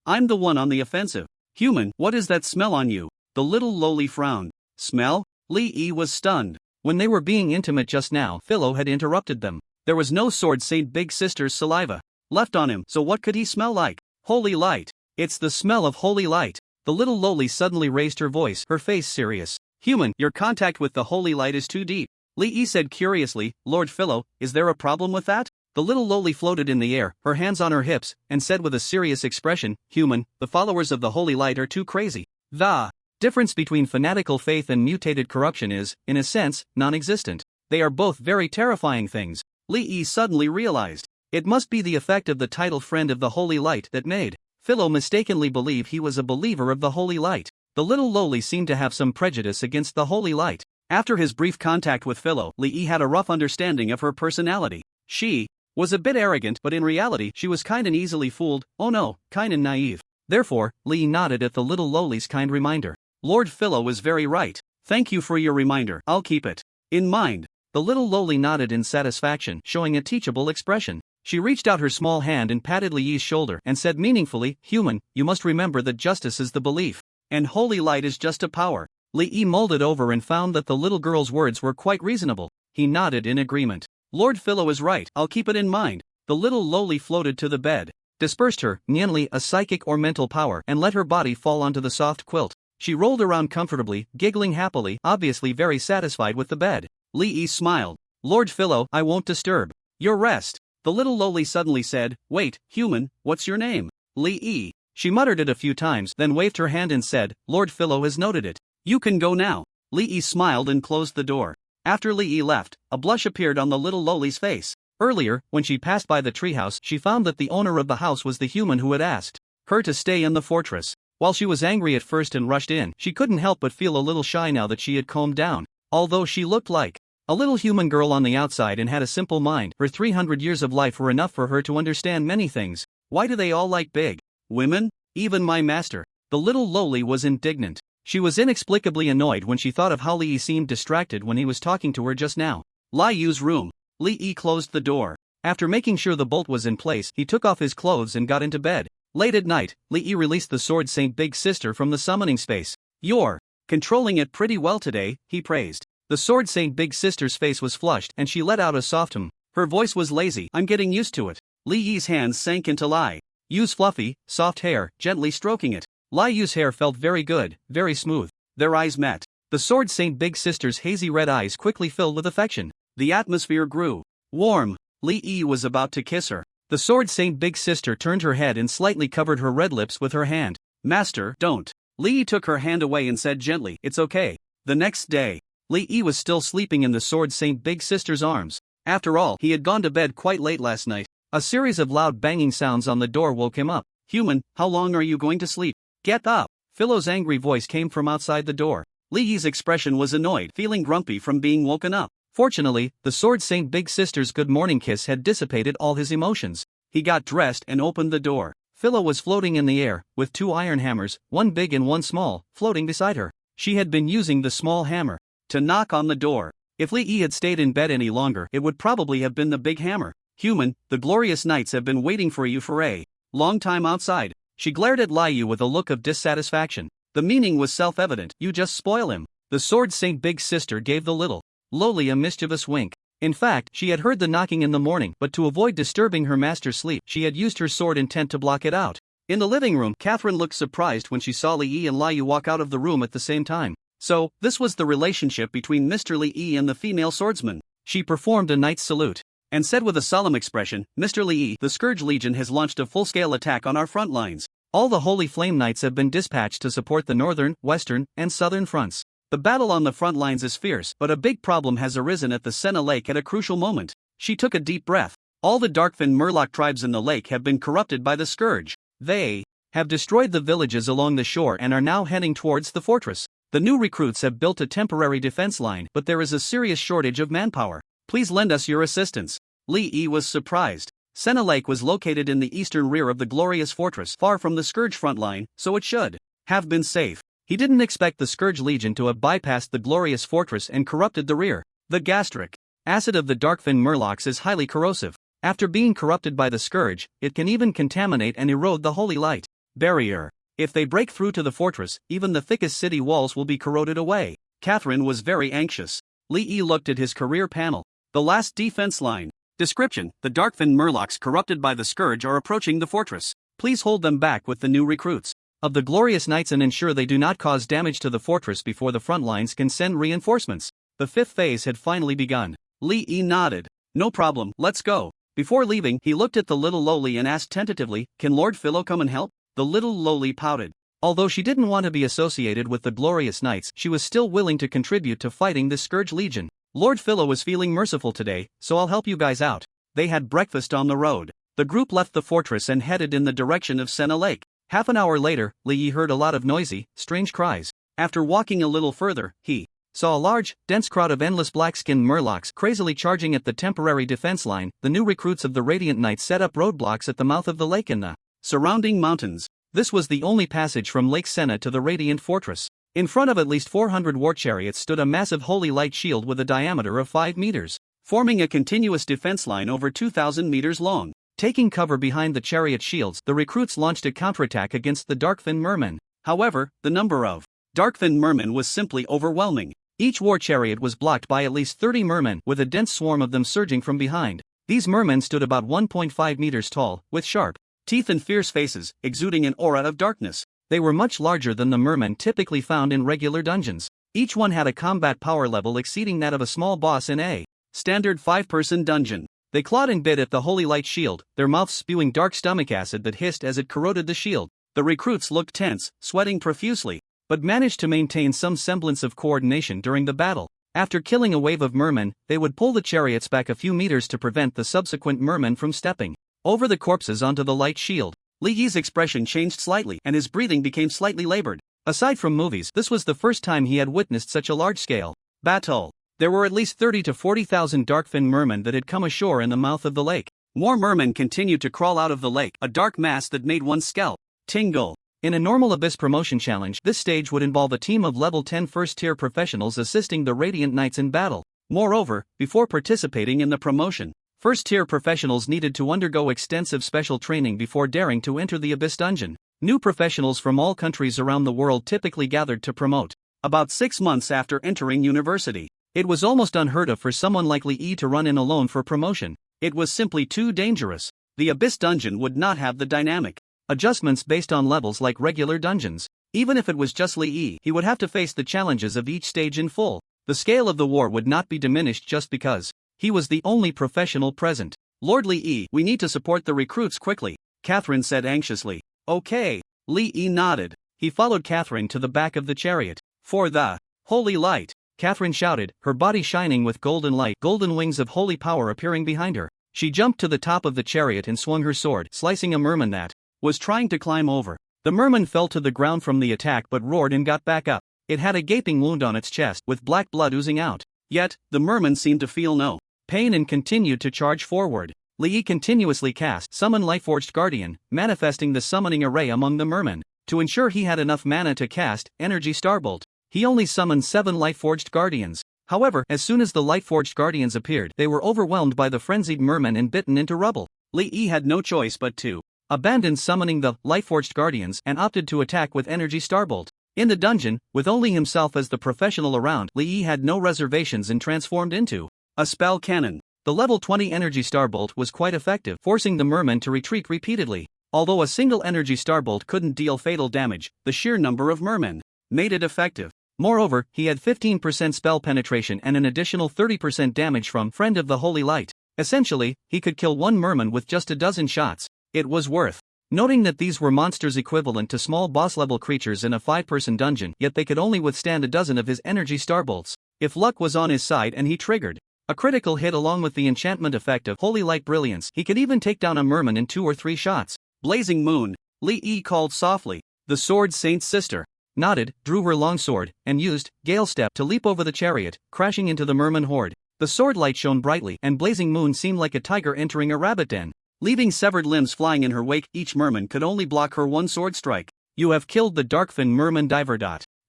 I'm the one on the offensive. Human, what is that smell on you? The little loli frowned. Smell? Li Yi was stunned. When they were being intimate just now, Philo had interrupted them. There was no Sword Saint Big Sister's saliva left on him, so what could he smell like? Holy light. It's the smell of holy light. The little loli suddenly raised her voice, her face serious. Human, your contact with the holy light is too deep. Li Yi said curiously, Lord Philo, is there a problem with that? The little loli floated in the air, her hands on her hips, and said with a serious expression, Human, the followers of the holy light are too crazy. The difference between fanatical faith and mutated corruption is, in a sense, non-existent. They are both very terrifying things. Li Yi suddenly realized. It must be the effect of the title friend of the holy light that made Philo mistakenly believe he was a believer of the holy light. The little loli seemed to have some prejudice against the holy light. After his brief contact with Philo, Li Yi had a rough understanding of her personality. She was a bit arrogant, but in reality she was kind and easily fooled, oh no, kind and naive. Therefore, Li Yi nodded at the little loli's kind reminder. Lord Philo was very right. Thank you for your reminder, I'll keep it in mind. The little loli nodded in satisfaction, showing a teachable expression. She reached out her small hand and patted Li Yi's shoulder and said meaningfully, Human, you must remember that justice is the belief, and holy light is just a power. Li Yi mulled over and found that the little girl's words were quite reasonable. He nodded in agreement. Lord Philo is right, I'll keep it in mind. The little loli floated to the bed, dispersed her, Nyanli, a psychic or mental power, and let her body fall onto the soft quilt. She rolled around comfortably, giggling happily, obviously very satisfied with the bed. Li Yi smiled. Lord Philo, I won't disturb your rest. The little loli suddenly said, Wait, human, what's your name? Li Yi. She muttered it a few times, then waved her hand and said, Lord Philo has noted it. You can go now. Li Yi smiled and closed the door. After Li Yi left, a blush appeared on the little loli's face. Earlier, when she passed by the treehouse, she found that the owner of the house was the human who had asked her to stay in the fortress. While she was angry at first and rushed in, she couldn't help but feel a little shy now that she had calmed down. Although she looked like a little human girl on the outside and had a simple mind, her 300 years of life were enough for her to understand many things. Why do they all like big women? Even my master. The little loli was indignant. She was inexplicably annoyed when she thought of how Li Yi seemed distracted when he was talking to her just now. Li Yu's room. Li Yi closed the door. After making sure the bolt was in place, he took off his clothes and got into bed. Late at night, Li Yi released the Sword Saint Big Sister from the summoning space. You're controlling it pretty well today, he praised. The Sword Saint Big Sister's face was flushed and she let out a soft hum. Her voice was lazy. I'm getting used to it. Li Yi's hands sank into Li Yu's fluffy, soft hair, gently stroking it. Li Yu's hair felt very good, very smooth. Their eyes met. The Sword Saint Big Sister's hazy red eyes quickly filled with affection. The atmosphere grew warm. Li Yi was about to kiss her. The Sword Saint Big Sister turned her head and slightly covered her red lips with her hand. Master, don't. Li Yi took her hand away and said gently, It's okay. The next day, Li Yi was still sleeping in the Sword Saint Big Sister's arms. After all, he had gone to bed quite late last night. A series of loud banging sounds on the door woke him up. Human, how long are you going to sleep? Get up! Philo's angry voice came from outside the door. Li Yi's expression was annoyed, feeling grumpy from being woken up. Fortunately, the Sword Saint Big Sister's good morning kiss had dissipated all his emotions. He got dressed and opened the door. Philo was floating in the air, with two iron hammers, one big and one small, floating beside her. She had been using the small hammer to knock on the door. If Li Yi had stayed in bed any longer, it would probably have been the big hammer. Human, the glorious nights have been waiting for you for a long time outside. She glared at Li Yu with a look of dissatisfaction. The meaning was self-evident, you just spoil him. The sword Saint Big Sister gave the little lowly a mischievous wink. In fact, she had heard the knocking in the morning, but to avoid disturbing her master's sleep, she had used her sword intent to block it out. In the living room, Catherine looked surprised when she saw Li Yi and Liu walk out of the room at the same time. So, this was the relationship between Mr. Li Yi and the female swordsman. She performed a knight's salute and said with a solemn expression, "Mr. Li Yi, the Scourge Legion has launched a full-scale attack on our front lines. All the Holy Flame Knights have been dispatched to support the northern, western, and southern fronts. The battle on the front lines is fierce, but a big problem has arisen at the Senna Lake at a crucial moment." She took a deep breath. All the Darkfin Murloc tribes in the lake have been corrupted by the Scourge. They have destroyed the villages along the shore and are now heading towards the fortress. The new recruits have built a temporary defense line, but there is a serious shortage of manpower. Please lend us your assistance. Li Yi was surprised. Senna Lake was located in the eastern rear of the glorious fortress, far from the Scourge front line, so it should have been safe. He didn't expect the Scourge Legion to have bypassed the glorious fortress and corrupted the rear. The gastric acid of the Darkfin Murlocs is highly corrosive. After being corrupted by the Scourge, it can even contaminate and erode the holy light barrier. If they break through to the fortress, even the thickest city walls will be corroded away. Catherine was very anxious. Li Yi looked at his career panel. The last defense line. Description: the Darkfin Murlocs corrupted by the Scourge are approaching the fortress. Please hold them back with the new recruits of the Glorious Knights and ensure they do not cause damage to the fortress before the front lines can send reinforcements. The fifth phase had finally begun. Li Yi nodded. No problem, let's go. Before leaving, he looked at the little lowly and asked tentatively, "Can Lord Philo come and help?" The little lowly pouted. Although she didn't want to be associated with the Glorious Knights, she was still willing to contribute to fighting the Scourge Legion. "Lord Philo was feeling merciful today, so I'll help you guys out." They had breakfast on the road. The group left the fortress and headed in the direction of Senna Lake. Half an hour later, Li Yi heard a lot of noisy, strange cries. After walking a little further, he saw a large, dense crowd of endless black-skinned Murlocs crazily charging at the temporary defense line. The new recruits of the Radiant Knights set up roadblocks at the mouth of the lake in the surrounding mountains. This was the only passage from Lake Senna to the Radiant Fortress. In front of at least 400 war chariots stood a massive holy light shield with a diameter of 5 meters, forming a continuous defense line over 2,000 meters long. Taking cover behind the chariot shields, the recruits launched a counterattack against the Darkfin Mermen. However, the number of Darkfin Mermen was simply overwhelming. Each war chariot was blocked by at least 30 mermen, with a dense swarm of them surging from behind. These mermen stood about 1.5 meters tall, with sharp teeth and fierce faces, exuding an aura of darkness. They were much larger than the mermen typically found in regular dungeons. Each one had a combat power level exceeding that of a small boss in a standard 5-person dungeon. They clawed and bit at the holy light shield, their mouths spewing dark stomach acid that hissed as it corroded the shield. The recruits looked tense, sweating profusely, but managed to maintain some semblance of coordination during the battle. After killing a wave of mermen, they would pull the chariots back a few meters to prevent the subsequent mermen from stepping over the corpses onto the light shield. Li Yi's expression changed slightly and his breathing became slightly labored. Aside from movies, this was the first time he had witnessed such a large-scale battle. There were at least 30 to 40,000 Darkfin mermen that had come ashore in the mouth of the lake. More mermen continued to crawl out of the lake, a dark mass that made one's scalp tingle. In a normal Abyss promotion challenge, this stage would involve a team of level 10 first-tier professionals assisting the Radiant Knights in battle. Moreover, before participating in the promotion, first-tier professionals needed to undergo extensive special training before daring to enter the Abyss dungeon. New professionals from all countries around the world typically gathered to promote. About 6 months after entering university, it was almost unheard of for someone like Li Yi to run in alone for promotion. It was simply too dangerous. The Abyss dungeon would not have the dynamic adjustments based on levels like regular dungeons. Even if it was just Li Yi, he would have to face the challenges of each stage in full. The scale of the war would not be diminished just because he was the only professional present. "Lord Li Yi, we need to support the recruits quickly," Catherine said anxiously. "Okay." Li Yi nodded. He followed Catherine to the back of the chariot. "For the holy light," Catherine shouted, her body shining with golden light, golden wings of holy power appearing behind her. She jumped to the top of the chariot and swung her sword, slicing a merman that was trying to climb over. The merman fell to the ground from the attack but roared and got back up. It had a gaping wound on its chest, with black blood oozing out. Yet, the merman seemed to feel no pain and continued to charge forward. Li Yi continuously cast Summon Lightforged Guardian, manifesting the summoning array among the mermen. To ensure he had enough mana to cast Energy Starbolt, he only summoned 7 Lightforged Guardians. However, as soon as the Lightforged Guardians appeared, they were overwhelmed by the frenzied mermen and bitten into rubble. Li Yi had no choice but to abandon summoning the Lightforged Guardians and opted to attack with Energy Starbolt. In the dungeon, with only himself as the professional around, Li Yi had no reservations and transformed into a spell cannon. The level 20 energy starbolt was quite effective, forcing the merman to retreat repeatedly. Although a single energy starbolt couldn't deal fatal damage, the sheer number of mermen made it effective. Moreover, he had 15% spell penetration and an additional 30% damage from Friend of the Holy Light. Essentially, he could kill one merman with just a dozen shots. It was worth noting that these were monsters equivalent to small boss-level creatures in a 5-person dungeon, yet they could only withstand a dozen of his energy starbolts. If luck was on his side and he triggered a critical hit along with the enchantment effect of Holy Light Brilliance, he could even take down a merman in 2 or 3 shots. Blazing Moon, Li Yi called softly. The Sword Saint's sister nodded, drew her longsword, and used Gale Step to leap over the chariot, crashing into the merman horde. The sword light shone brightly, and Blazing Moon seemed like a tiger entering a rabbit den, leaving severed limbs flying in her wake. Each merman could only block her one sword strike. You have killed the Darkfin Merman Diver.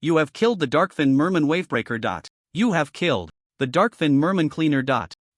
You have killed the Darkfin Merman Wavebreaker. You have killed the Darkfin Merman Cleaner.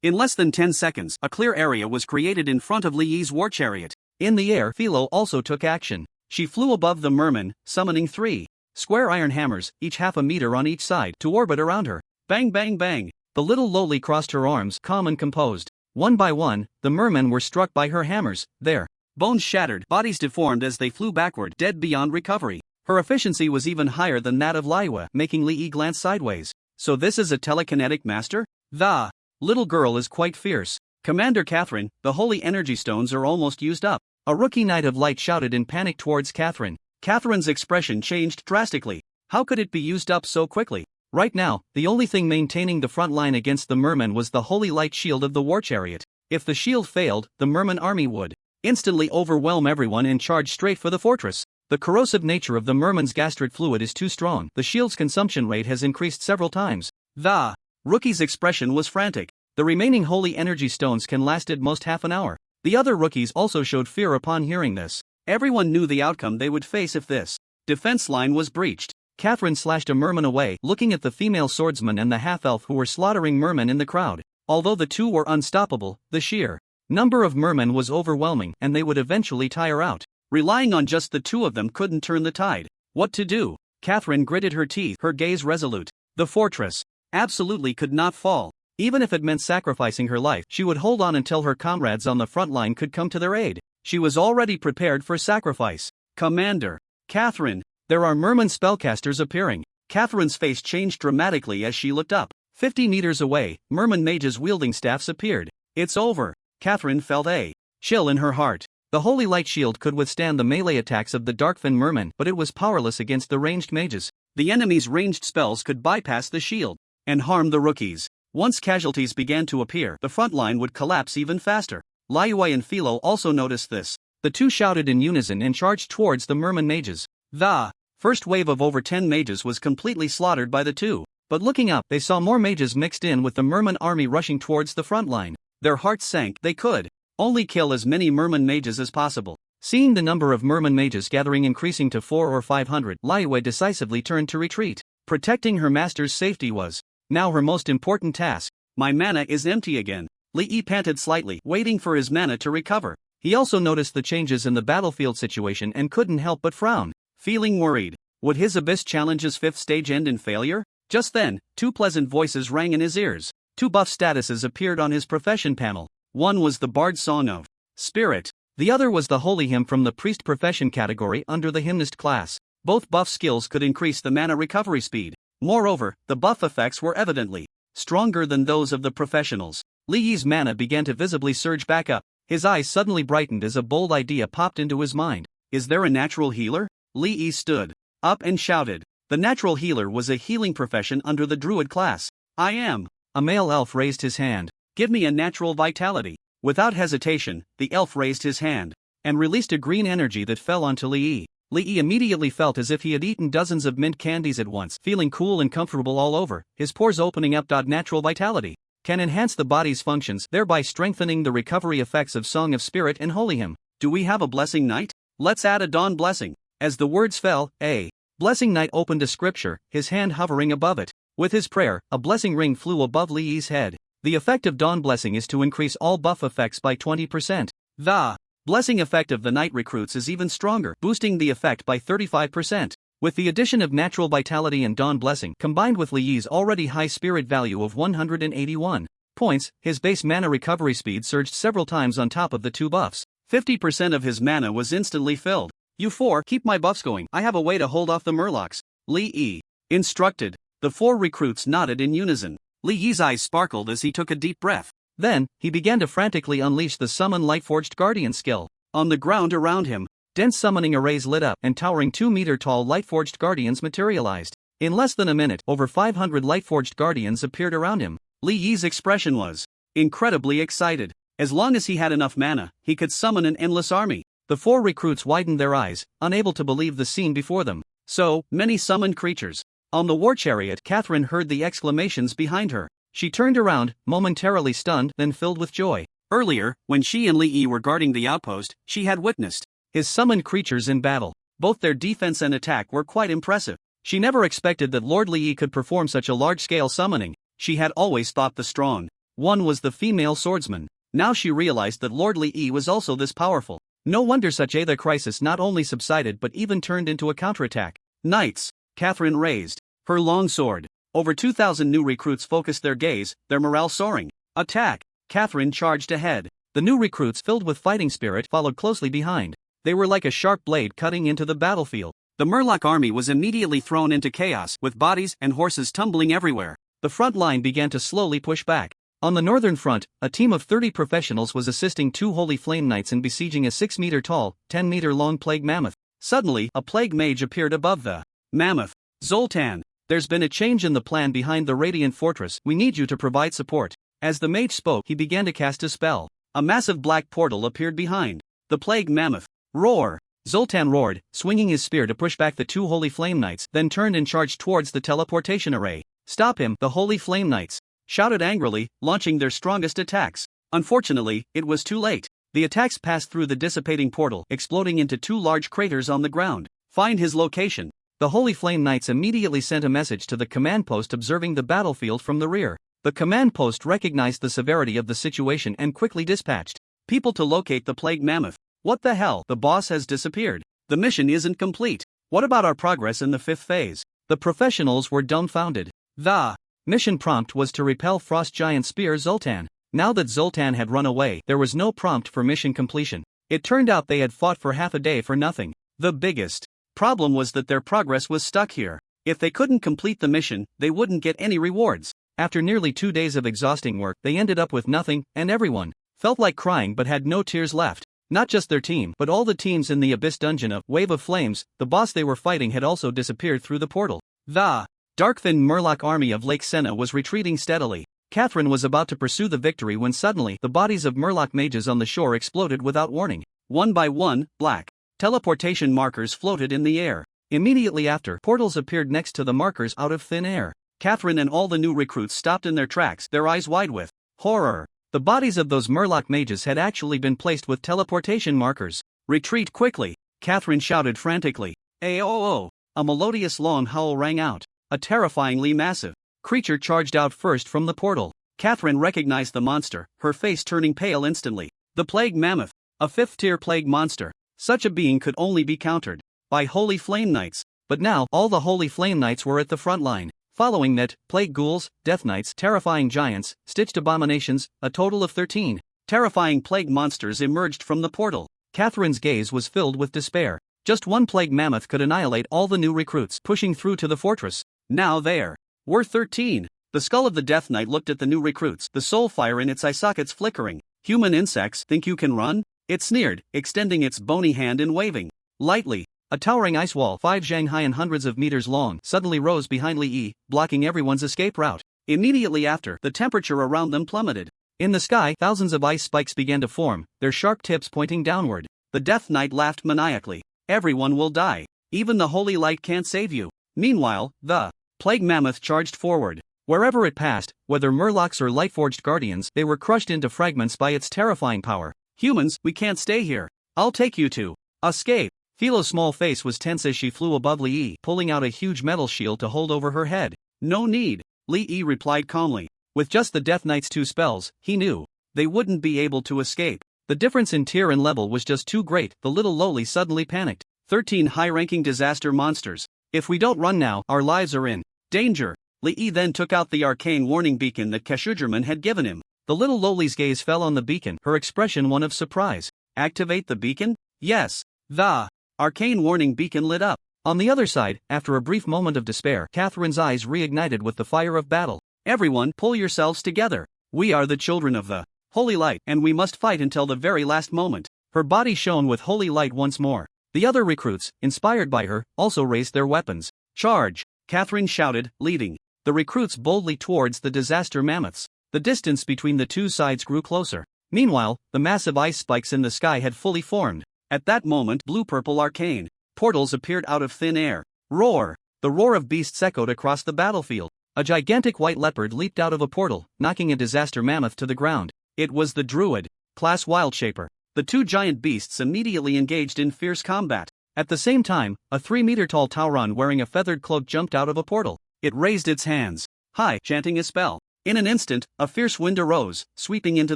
In less than 10 seconds, a clear area was created in front of Li Yi's war chariot. In the air, Philo also took action. She flew above the merman, summoning 3 square iron hammers, each half a meter on each side, to orbit around her. Bang bang bang! The little lowly crossed her arms, calm and composed. One by one, the mermen were struck by her hammers, their bones shattered, bodies deformed as they flew backward, dead beyond recovery. Her efficiency was even higher than that of Liyue, making Li Yi glance sideways. So this is a telekinetic master? The little girl is quite fierce. Commander Catherine, the holy energy stones are almost used up. A rookie Knight of Light shouted in panic towards Catherine. Catherine's expression changed drastically. How could it be used up so quickly? Right now, the only thing maintaining the front line against the mermen was the holy light shield of the war chariot. If the shield failed, the merman army would instantly overwhelm everyone and charge straight for the fortress. The corrosive nature of the merman's gastric fluid is too strong. The shield's consumption rate has increased several times. The rookie's expression was frantic. The remaining holy energy stones can last at most half an hour. The other rookies also showed fear upon hearing this. Everyone knew the outcome they would face if this defense line was breached. Catherine slashed a merman away, looking at the female swordsman and the half-elf who were slaughtering mermen in the crowd. Although the two were unstoppable, the sheer number of mermen was overwhelming, and they would eventually tire out. Relying on just the two of them couldn't turn the tide. What to do? Catherine gritted her teeth, her gaze resolute. The fortress absolutely could not fall. Even if it meant sacrificing her life, she would hold on until her comrades on the front line could come to their aid. She was already prepared for sacrifice. Commander Catherine, there are merman spellcasters appearing. Catherine's face changed dramatically as she looked up. 50 meters away, merman mages wielding staffs appeared. It's over. Catherine felt a chill in her heart. The holy light shield could withstand the melee attacks of the Darkfin merman, but it was powerless against the ranged mages. The enemy's ranged spells could bypass the shield and harm the rookies. Once casualties began to appear, the front line would collapse even faster. Liyue and Philo also noticed this. The two shouted in unison and charged towards the merman mages. The first wave of over 10 mages was completely slaughtered by the two. But looking up, they saw more mages mixed in with the merman army rushing towards the front line. Their hearts sank. They could only kill as many merman mages as possible. Seeing the number of merman mages gathering increasing to 400 or 500, Liyue decisively turned to retreat. Protecting her master's safety was now her most important task. My mana is empty again. Li Yi panted slightly, waiting for his mana to recover. He also noticed the changes in the battlefield situation and couldn't help but frown. Feeling worried, would his Abyss Challenge's 5th stage end in failure? Just then, 2 pleasant voices rang in his ears. 2 buff statuses appeared on his profession panel. One was the Bard's Song of Spirit. The other was the Holy Hymn from the Priest profession category under the Hymnist class. Both buff skills could increase the mana recovery speed. Moreover, the buff effects were evidently stronger than those of the professionals. Li Yi's mana began to visibly surge back up. His eyes suddenly brightened as a bold idea popped into his mind. Is there a natural healer? Li Yi stood up and shouted. The natural healer was a healing profession under the druid class. I am. A male elf raised his hand. Give me a natural vitality. Without hesitation, the elf raised his hand and released a green energy that fell onto Li Yi. Li Yi immediately felt as if he had eaten dozens of mint candies at once, feeling cool and comfortable all over, his pores opening up. Natural vitality can enhance the body's functions, thereby strengthening the recovery effects of Song of Spirit and Holy Hymn. Do we have a blessing knight? Let's add a dawn blessing. As the words fell, a blessing knight opened a scripture, his hand hovering above it. With his prayer, a blessing ring flew above Li Yi's head. The effect of dawn blessing is to increase all buff effects by 20%. The blessing effect of the night recruits is even stronger, boosting the effect by 35%. With the addition of natural vitality and dawn blessing combined with Li Yi's already high spirit value of 181 points, his base mana recovery speed surged several times on top of the 2 buffs. 50% of his mana was instantly filled. You 4, keep my buffs going. I have a way to hold off the Murlocs. Li Yi instructed. The 4 recruits nodded in unison. Li Yi's eyes sparkled as he took a deep breath. Then, he began to frantically unleash the Summon Lightforged Guardian skill. On the ground around him, dense summoning arrays lit up and towering 2-meter-tall Lightforged Guardians materialized. In less than a minute, over 500 Lightforged Guardians appeared around him. Li Yi's expression was incredibly excited. As long as he had enough mana, he could summon an endless army. The 4 recruits widened their eyes, unable to believe the scene before them. So many summoned creatures. On the war chariot, Catherine heard the exclamations behind her. She turned around, momentarily stunned, then filled with joy. Earlier, when she and Li Yi were guarding the outpost, she had witnessed his summoned creatures in battle. Both their defense and attack were quite impressive. She never expected that Lord Li Yi could perform such a large-scale summoning. She had always thought the strong one was the female swordsman. Now she realized that Lord Li Yi was also this powerful. No wonder such a crisis not only subsided but even turned into a counterattack. Knights, Catherine raised her long sword. Over 2,000 new recruits focused their gaze, their morale soaring. Attack! Catherine charged ahead. The new recruits, filled with fighting spirit, followed closely behind. They were like a sharp blade cutting into the battlefield. The Murloc army was immediately thrown into chaos, with bodies and horses tumbling everywhere. The front line began to slowly push back. On the northern front, a team of 30 professionals was assisting 2 Holy Flame Knights in besieging a 6-meter-tall, 10-meter-long plague mammoth. Suddenly, a plague mage appeared above the mammoth. Zoltan, there's been a change in the plan behind the Radiant Fortress. We need you to provide support. As the mage spoke, he began to cast a spell. A massive black portal appeared behind the plague mammoth. Roar! Zoltan roared, swinging his spear to push back the 2 Holy Flame Knights, then turned and charged towards the teleportation array. Stop him! The Holy Flame Knights shouted angrily, launching their strongest attacks. Unfortunately, it was too late. The attacks passed through the dissipating portal, exploding into 2 large craters on the ground. Find his location. The Holy Flame Knights immediately sent a message to the command post observing the battlefield from the rear. The command post recognized the severity of the situation and quickly dispatched people to locate the plague mammoth. What the hell? The boss has disappeared. The mission isn't complete. What about our progress in the 5th phase? The professionals were dumbfounded. The mission prompt was to repel Frost Giant Spear Zoltan. Now that Zoltan had run away, there was no prompt for mission completion. It turned out they had fought for half a day for nothing. The biggest problem was that their progress was stuck here. If they couldn't complete the mission, they wouldn't get any rewards. After nearly 2 days of exhausting work, they ended up with nothing, and everyone felt like crying but had no tears left. Not just their team, but all the teams in the Abyss Dungeon of Wave of Flames. The boss they were fighting had also disappeared through the portal. The Darkthin Murloc army of Lake Senna was retreating steadily. Catherine was about to pursue the victory when suddenly the bodies of Murloc mages on the shore exploded without warning. One by one, black teleportation markers floated in the air. Immediately after, portals appeared next to the markers out of thin air. Catherine and all the new recruits stopped in their tracks, their eyes wide with horror. The bodies of those Murloc mages had actually been placed with teleportation markers. Retreat quickly! Catherine shouted frantically. Aoo! A melodious long howl rang out. A terrifyingly massive creature charged out first from the portal. Catherine recognized the monster, her face turning pale instantly. The Plague Mammoth, a 5th-tier plague monster. Such a being could only be countered by Holy Flame Knights. But now, all the Holy Flame Knights were at the front line. Following that, Plague Ghouls, Death Knights, Terrifying Giants, Stitched Abominations, a total of 13 terrifying plague monsters emerged from the portal. Catherine's gaze was filled with despair. Just one Plague Mammoth could annihilate all the new recruits pushing through to the fortress. Now there were 13. The skull of the Death Knight looked at the new recruits, the soul fire in its eye sockets flickering. Human insects, think you can run? It sneered, extending its bony hand and waving lightly. A towering ice wall, 5 zhang high and hundreds of meters long, suddenly rose behind Li Yi, blocking everyone's escape route. Immediately after, the temperature around them plummeted. In the sky, thousands of ice spikes began to form, their sharp tips pointing downward. The Death Knight laughed maniacally. Everyone will die. Even the Holy Light can't save you. Meanwhile, the Plague Mammoth charged forward. Wherever it passed, whether Murlocs or Lightforged Guardians, they were crushed into fragments by its terrifying power. Humans, we can't stay here. I'll take you to escape. Philo's small face was tense as she flew above Li Yi, pulling out a huge metal shield to hold over her head. No need, Li Yi replied calmly. With just the Death Knight's 2 spells, he knew they wouldn't be able to escape. The difference in tier and level was just too great. The little lowly suddenly panicked. 13 high-ranking disaster monsters. If we don't run now, our lives are in danger. Lee then took out the arcane warning beacon that Kashujirman had given him. The little Loli's gaze fell on the beacon, her expression one of surprise. Activate the beacon? Yes. The arcane warning beacon lit up. On the other side, after a brief moment of despair, Catherine's eyes reignited with the fire of battle. Everyone, pull yourselves together. We are the children of the holy light, and we must fight until the very last moment. Her body shone with holy light once more. The other recruits, inspired by her, also raised their weapons. Charge! Catherine shouted, leading the recruits boldly towards the disaster mammoths. The distance between the two sides grew closer. Meanwhile, the massive ice spikes in the sky had fully formed. At that moment, blue-purple arcane portals appeared out of thin air. Roar! The roar of beasts echoed across the battlefield. A gigantic white leopard leaped out of a portal, knocking a disaster mammoth to the ground. It was the Druid, class Wildshaper. The two giant beasts immediately engaged in fierce combat. At the same time, a 3-meter-tall Tauron wearing a feathered cloak jumped out of a portal. It raised its hands high, chanting a spell. In an instant, a fierce wind arose, sweeping into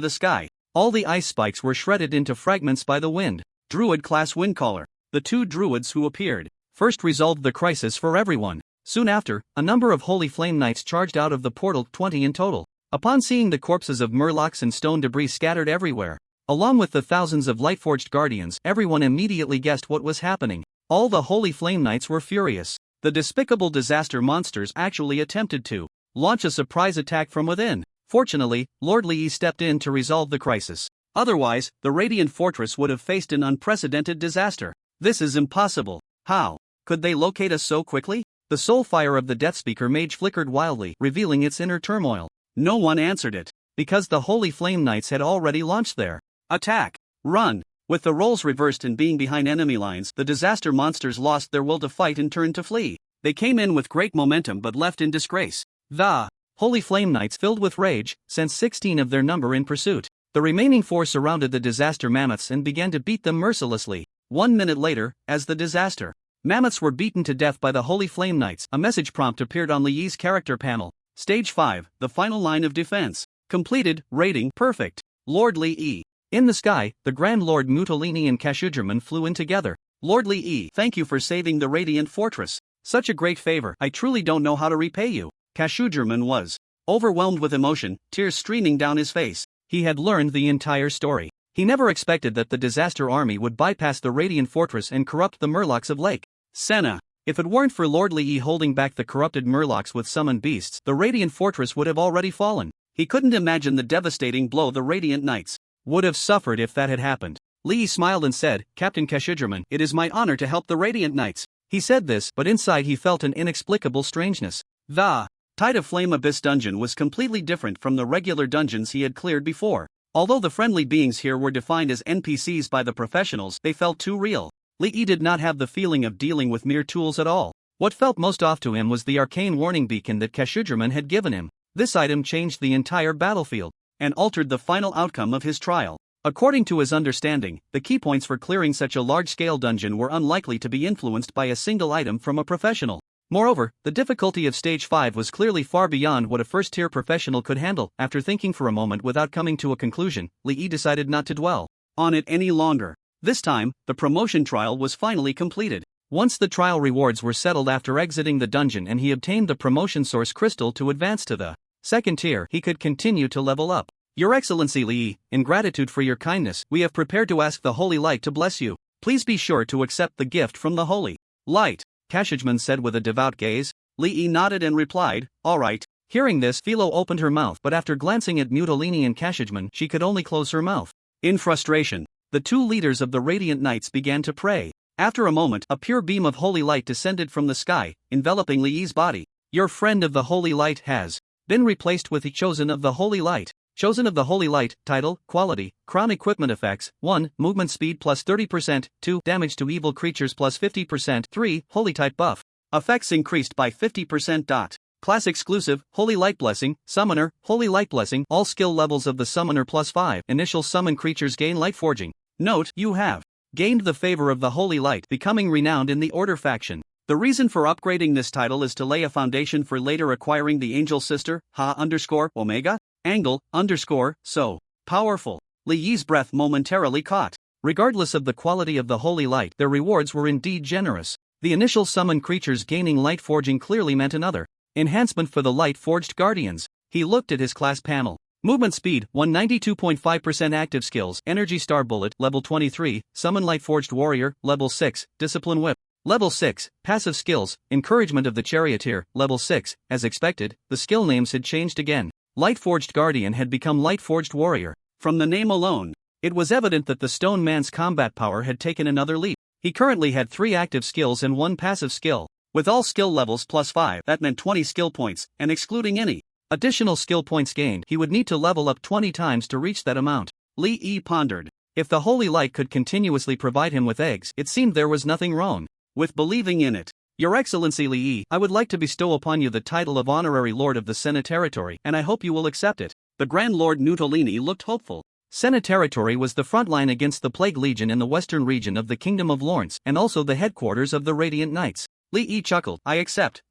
the sky. All the ice spikes were shredded into fragments by the wind. Druid-class Windcaller. The two druids who appeared first resolved the crisis for everyone. Soon after, a number of Holy Flame Knights charged out of the portal, 20 in total. Upon seeing the corpses of murlocs and stone debris scattered everywhere, along with the thousands of Lightforged Guardians, everyone immediately guessed what was happening. All the Holy Flame Knights were furious. The despicable disaster monsters actually attempted to launch a surprise attack from within. Fortunately, Lord Lee stepped in to resolve the crisis. Otherwise, the Radiant Fortress would have faced an unprecedented disaster. This is impossible. How could they locate us so quickly? The soul fire of the Deathspeaker mage flickered wildly, revealing its inner turmoil. No one answered it, because the Holy Flame Knights had already launched their attack. Run! With the roles reversed and being behind enemy lines, the disaster monsters lost their will to fight and turned to flee. They came in with great momentum but left in disgrace. The Holy Flame Knights, filled with rage, sent 16 of their number in pursuit. The remaining 4 surrounded the disaster mammoths and began to beat them mercilessly. 1 minute later, as the disaster mammoths were beaten to death by the Holy Flame Knights, a message prompt appeared on Lee's character panel. Stage 5, the final line of defense. Completed, rating perfect. Lord Lee. In the sky, the Grand Lord Mutolini and Kashujirman flew in together. Lord Lee, thank you for saving the Radiant Fortress. Such a great favor, I truly don't know how to repay you. Kashujirman was overwhelmed with emotion, tears streaming down his face. He had learned the entire story. He never expected that the disaster army would bypass the Radiant Fortress and corrupt the Murlocs of Lake Senna. If it weren't for Lord Lee holding back the corrupted Murlocs with summoned beasts, the Radiant Fortress would have already fallen. He couldn't imagine the devastating blow the Radiant Knights would have suffered if that had happened. Lee smiled and said, Captain Kashujirman, it is my honor to help the Radiant Knights. He said this, but inside he felt an inexplicable strangeness. The Tide of Flame Abyss dungeon was completely different from the regular dungeons he had cleared before. Although the friendly beings here were defined as NPCs by the professionals, they felt too real. Lee did not have the feeling of dealing with mere tools at all. What felt most off to him was the arcane warning beacon that Kashujirman had given him. This item changed the entire battlefield and altered the final outcome of his trial. According to his understanding, the key points for clearing such a large-scale dungeon were unlikely to be influenced by a single item from a professional. Moreover, the difficulty of Stage 5 was clearly far beyond what a first-tier professional could handle. After thinking for a moment without coming to a conclusion, Lee decided not to dwell on it any longer. This time, the promotion trial was finally completed. Once the trial rewards were settled after exiting the dungeon and he obtained the promotion source crystal to advance to the second tier, he could continue to level up. Your Excellency Lee, in gratitude for your kindness, we have prepared to ask the Holy Light to bless you. Please be sure to accept the gift from the Holy Light, Kashujirman said with a devout gaze. Lee nodded and replied, all right. Hearing this, Philo opened her mouth, but after glancing at Mutolini and Kashujirman, she could only close her mouth. In frustration, the two leaders of the Radiant Knights began to pray. After a moment, a pure beam of holy light descended from the sky, enveloping Lee's body. Your friend of the Holy Light has been replaced with the Chosen of the Holy Light. Chosen of the Holy Light, title, quality, crown equipment effects, 1. Movement speed plus 30%, 2. Damage to evil creatures plus 50%, 3. Holy type buff. Effects increased by 50%. Class exclusive, Holy Light Blessing, Summoner, Holy Light Blessing, all skill levels of the Summoner plus 5. Initial summon creatures gain light forging. Note, you have gained the favor of the Holy Light, becoming renowned in the Order faction. The reason for upgrading this title is to lay a foundation for later acquiring the Angel Sister, Ha_Omega, Angle_So. Powerful. Lee's breath momentarily caught. Regardless of the quality of the Holy Light, their rewards were indeed generous. The initial summon creatures gaining light forging clearly meant another enhancement for the light forged guardians. He looked at his class panel. Movement speed, 192.5% active skills, Energy Star Bullet, level 23, Summon Light Forged Warrior, level 6, Discipline Whip. Level 6, Passive Skills, Encouragement of the Charioteer, level 6, as expected, the skill names had changed again. Light Forged Guardian had become Light Forged Warrior. From the name alone, it was evident that the Stone Man's combat power had taken another leap. He currently had 3 active skills and 1 passive skill. With all skill levels plus 5, that meant 20 skill points, and excluding any additional skill points gained, he would need to level up 20 times to reach that amount. Li Yi pondered. If the Holy Light could continuously provide him with eggs, it seemed there was nothing wrong with believing in it. Your Excellency Li Yi, I would like to bestow upon you the title of Honorary Lord of the Senna Territory, and I hope you will accept it. The Grand Lord Nutolini looked hopeful. Senna Territory was the front line against the Plague Legion in the western region of the Kingdom of Lawrence, and also the headquarters of the Radiant Knights. Li Yi chuckled. I accept.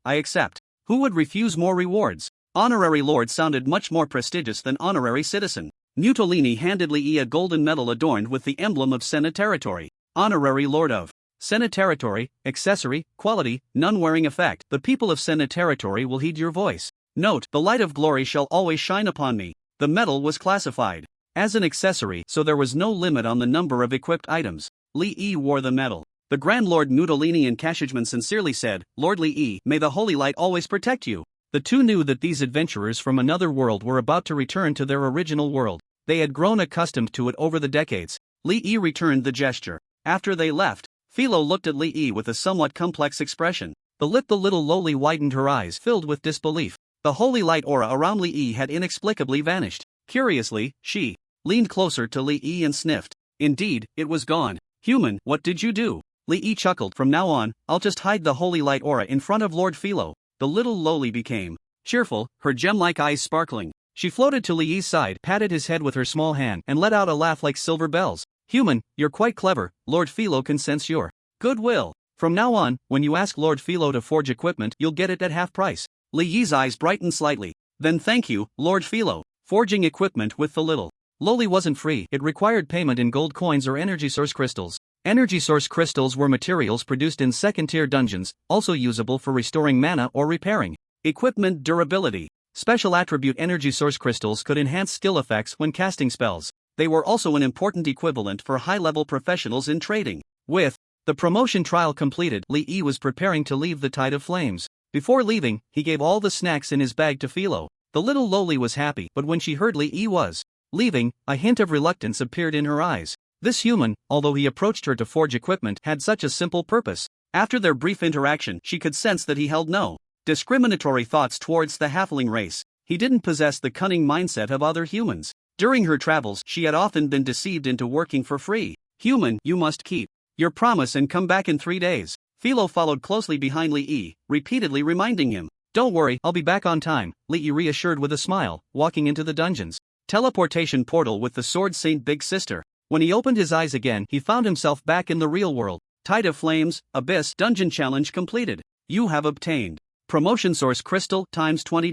Who would refuse more rewards? Honorary Lord sounded much more prestigious than Honorary Citizen. Nutolini handed Li Yi a golden medal adorned with the emblem of Senna Territory. Honorary Lord of Senna Territory, accessory, quality, none wearing effect. The people of Senna Territory will heed your voice. Note, the light of glory shall always shine upon me. The medal was classified as an accessory, so there was no limit on the number of equipped items. Li Yi wore the medal. The Grand Lord Nutolini and Kashijman sincerely said, Lord Li Yi, may the Holy Light always protect you. The two knew that these adventurers from another world were about to return to their original world. They had grown accustomed to it over the decades. Li Yi returned the gesture. After they left, Philo looked at Li Yi with a somewhat complex expression. The little lowly widened her eyes filled with disbelief. The holy light aura around Li Yi had inexplicably vanished. Curiously, she leaned closer to Li Yi and sniffed. Indeed, it was gone. Human, what did you do? Li Yi chuckled. From now on, I'll just hide the holy light aura in front of Lord Philo. The little lowly became cheerful, her gem-like eyes sparkling. She floated to Li Yi's side, patted his head with her small hand, and let out a laugh like silver bells. Human, you're quite clever. Lord Philo can sense your goodwill. From now on, when you ask Lord Philo to forge equipment, you'll get it at half price. Li Yi's eyes brightened slightly. Then thank you, Lord Philo. Forging equipment with the little lowly wasn't free. It required payment in gold coins or energy source crystals. Energy source crystals were materials produced in second-tier dungeons, also usable for restoring mana or repairing equipment durability. Special attribute energy source crystals could enhance skill effects when casting spells. They were also an important equivalent for high-level professionals in trading. With the promotion trial completed, Li Yi was preparing to leave the Tide of Flames. Before leaving, he gave all the snacks in his bag to Philo. The little lowly was happy, but when she heard Li Yi was leaving, a hint of reluctance appeared in her eyes. This human, although he approached her to forge equipment, had such a simple purpose. After their brief interaction, she could sense that he held no discriminatory thoughts towards the halfling race. He didn't possess the cunning mindset of other humans. During her travels, she had often been deceived into working for free. Human, you must keep your promise and come back in 3 days. Philo followed closely behind Li Yi, repeatedly reminding him. Don't worry, I'll be back on time, Li Yi reassured with a smile, walking into the dungeon's teleportation portal with the Sword Saint Big Sister. When he opened his eyes again, he found himself back in the real world. Tide of Flames, Abyss, Dungeon Challenge completed. You have obtained Promotion Source Crystal times 20.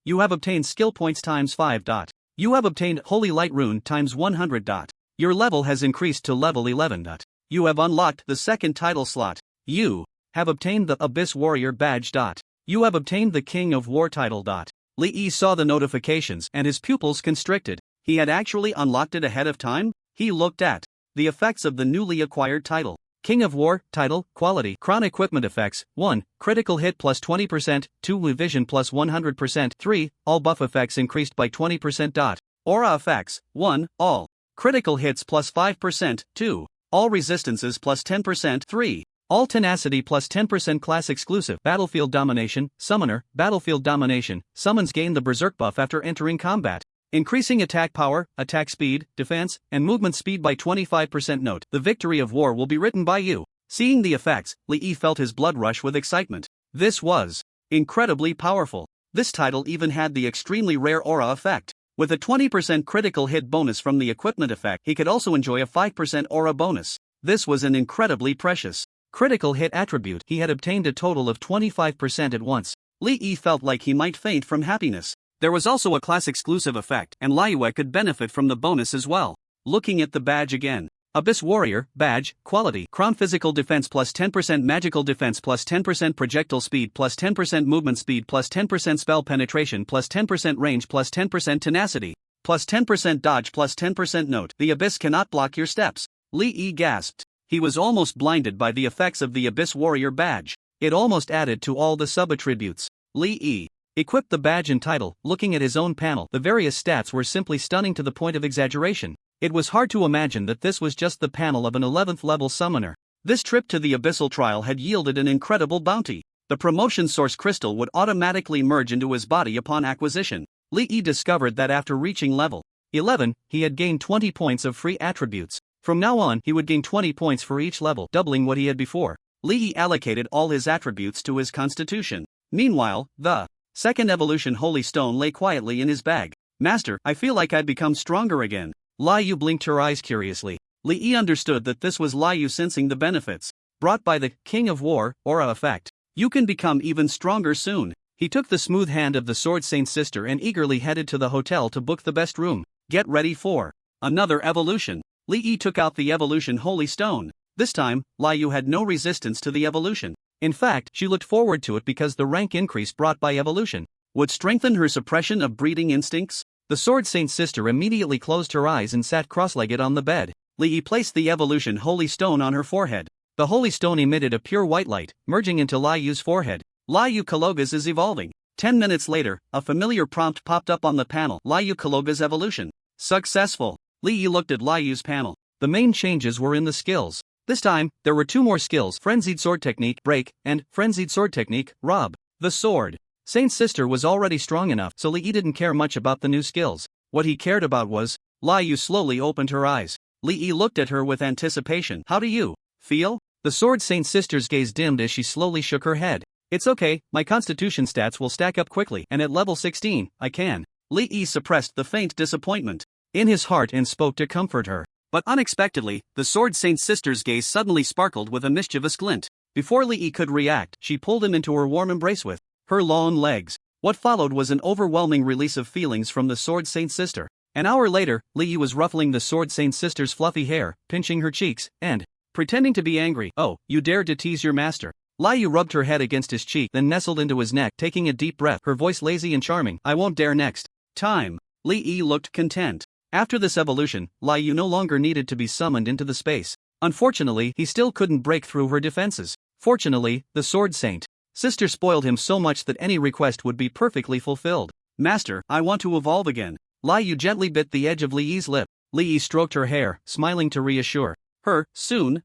You have obtained Skill Points times 5. You have obtained Holy Light Rune times 100. Your level has increased to level 11. You have unlocked the second title slot. You have obtained the Abyss Warrior Badge. You have obtained the King of War title. Li Yi saw the notifications and his pupils constricted. He had actually unlocked it ahead of time? He looked at the effects of the newly acquired title. King of War, title, quality, Chron equipment effects, 1, critical hit plus 20%, 2, vision plus 100%, 3, all buff effects increased by 20%. Aura effects, 1, all critical hits plus 5%, 2, all resistances plus 10%, 3, all tenacity plus 10% class exclusive, battlefield domination, summoner, battlefield domination, summons gain the berserk buff after entering combat. Increasing attack power, attack speed, defense, and movement speed by 25%. Note, the victory of war will be written by you. Seeing the effects, Li Yi felt his blood rush with excitement. This was incredibly powerful. This title even had the extremely rare aura effect. With a 20% critical hit bonus from the equipment effect, he could also enjoy a 5% aura bonus. This was an incredibly precious critical hit attribute. He had obtained a total of 25% at once. Li Yi felt like he might faint from happiness. There was also a class-exclusive effect, and Liyue could benefit from the bonus as well. Looking at the badge again, Abyss Warrior, Badge, Quality, Crown Physical Defense plus 10% Magical Defense plus 10% Projectile Speed plus 10% Movement Speed plus 10% Spell Penetration plus 10% Range plus 10% Tenacity, plus 10% Dodge plus 10% Note. The Abyss cannot block your steps. Lee Yi gasped. He was almost blinded by the effects of the Abyss Warrior badge. It almost added to all the sub-attributes. Lee Yi equipped the badge and title. Looking at his own panel, the various stats were simply stunning to the point of exaggeration. It was hard to imagine that this was just the panel of an 11th level summoner. This trip to the Abyssal Trial had yielded an incredible bounty. The promotion source crystal would automatically merge into his body upon acquisition. Lee Yi discovered that after reaching level 11, he had gained 20 points of free attributes. From now on, he would gain 20 points for each level, doubling what he had before. Lee Yi allocated all his attributes to his constitution. Meanwhile, the second evolution Holy Stone lay quietly in his bag. Master, I feel like I've become stronger again. Liu blinked her eyes curiously. Lee Yi understood that this was Liu sensing the benefits brought by the King of War aura effect. You can become even stronger soon. He took the smooth hand of the Sword Saint sister and eagerly headed to the hotel to book the best room. Get ready for another evolution. Lee Yi took out the evolution Holy Stone. This time, Liu had no resistance to the evolution. In fact, she looked forward to it because the rank increase brought by evolution would strengthen her suppression of breeding instincts. The Sword Saint sister immediately closed her eyes and sat cross-legged on the bed. Lee Yi placed the evolution Holy Stone on her forehead. The Holy Stone emitted a pure white light, merging into Liu's forehead. Liu Kaloga's is evolving. 10 minutes later, a familiar prompt popped up on the panel. Liu Kaloga's evolution successful. Lee Yi looked at Liu's panel. The main changes were in the skills. This time, there were two more skills: Frenzied Sword Technique, Break, and Frenzied Sword Technique, Rob. The Sword Saint's sister was already strong enough, so Lee Yi didn't care much about the new skills. What he cared about was, Liu slowly opened her eyes. Lee Yi looked at her with anticipation. How do you feel? The Sword Saint sister's gaze dimmed as she slowly shook her head. It's okay, my constitution stats will stack up quickly, and at level 16, I can. Lee Yi suppressed the faint disappointment in his heart and spoke to comfort her. But unexpectedly, the Sword Saint sister's gaze suddenly sparkled with a mischievous glint. Before Lee Yi could react, she pulled him into her warm embrace with her long legs. What followed was an overwhelming release of feelings from the Sword Saint sister. An hour later, Lee Yi was ruffling the Sword Saint sister's fluffy hair, pinching her cheeks, and pretending to be angry. Oh, you dared to tease your master. Liu rubbed her head against his cheek, then nestled into his neck, taking a deep breath, her voice lazy and charming. I won't dare next time. Lee Yi looked content. After this evolution, Liu no longer needed to be summoned into the space. Unfortunately, he still couldn't break through her defenses. Fortunately, the Sword Saint sister spoiled him so much that any request would be perfectly fulfilled. Master, I want to evolve again. Liu gently bit the edge of Li Yi's lip. Li Yi stroked her hair, smiling to reassure her. Soon.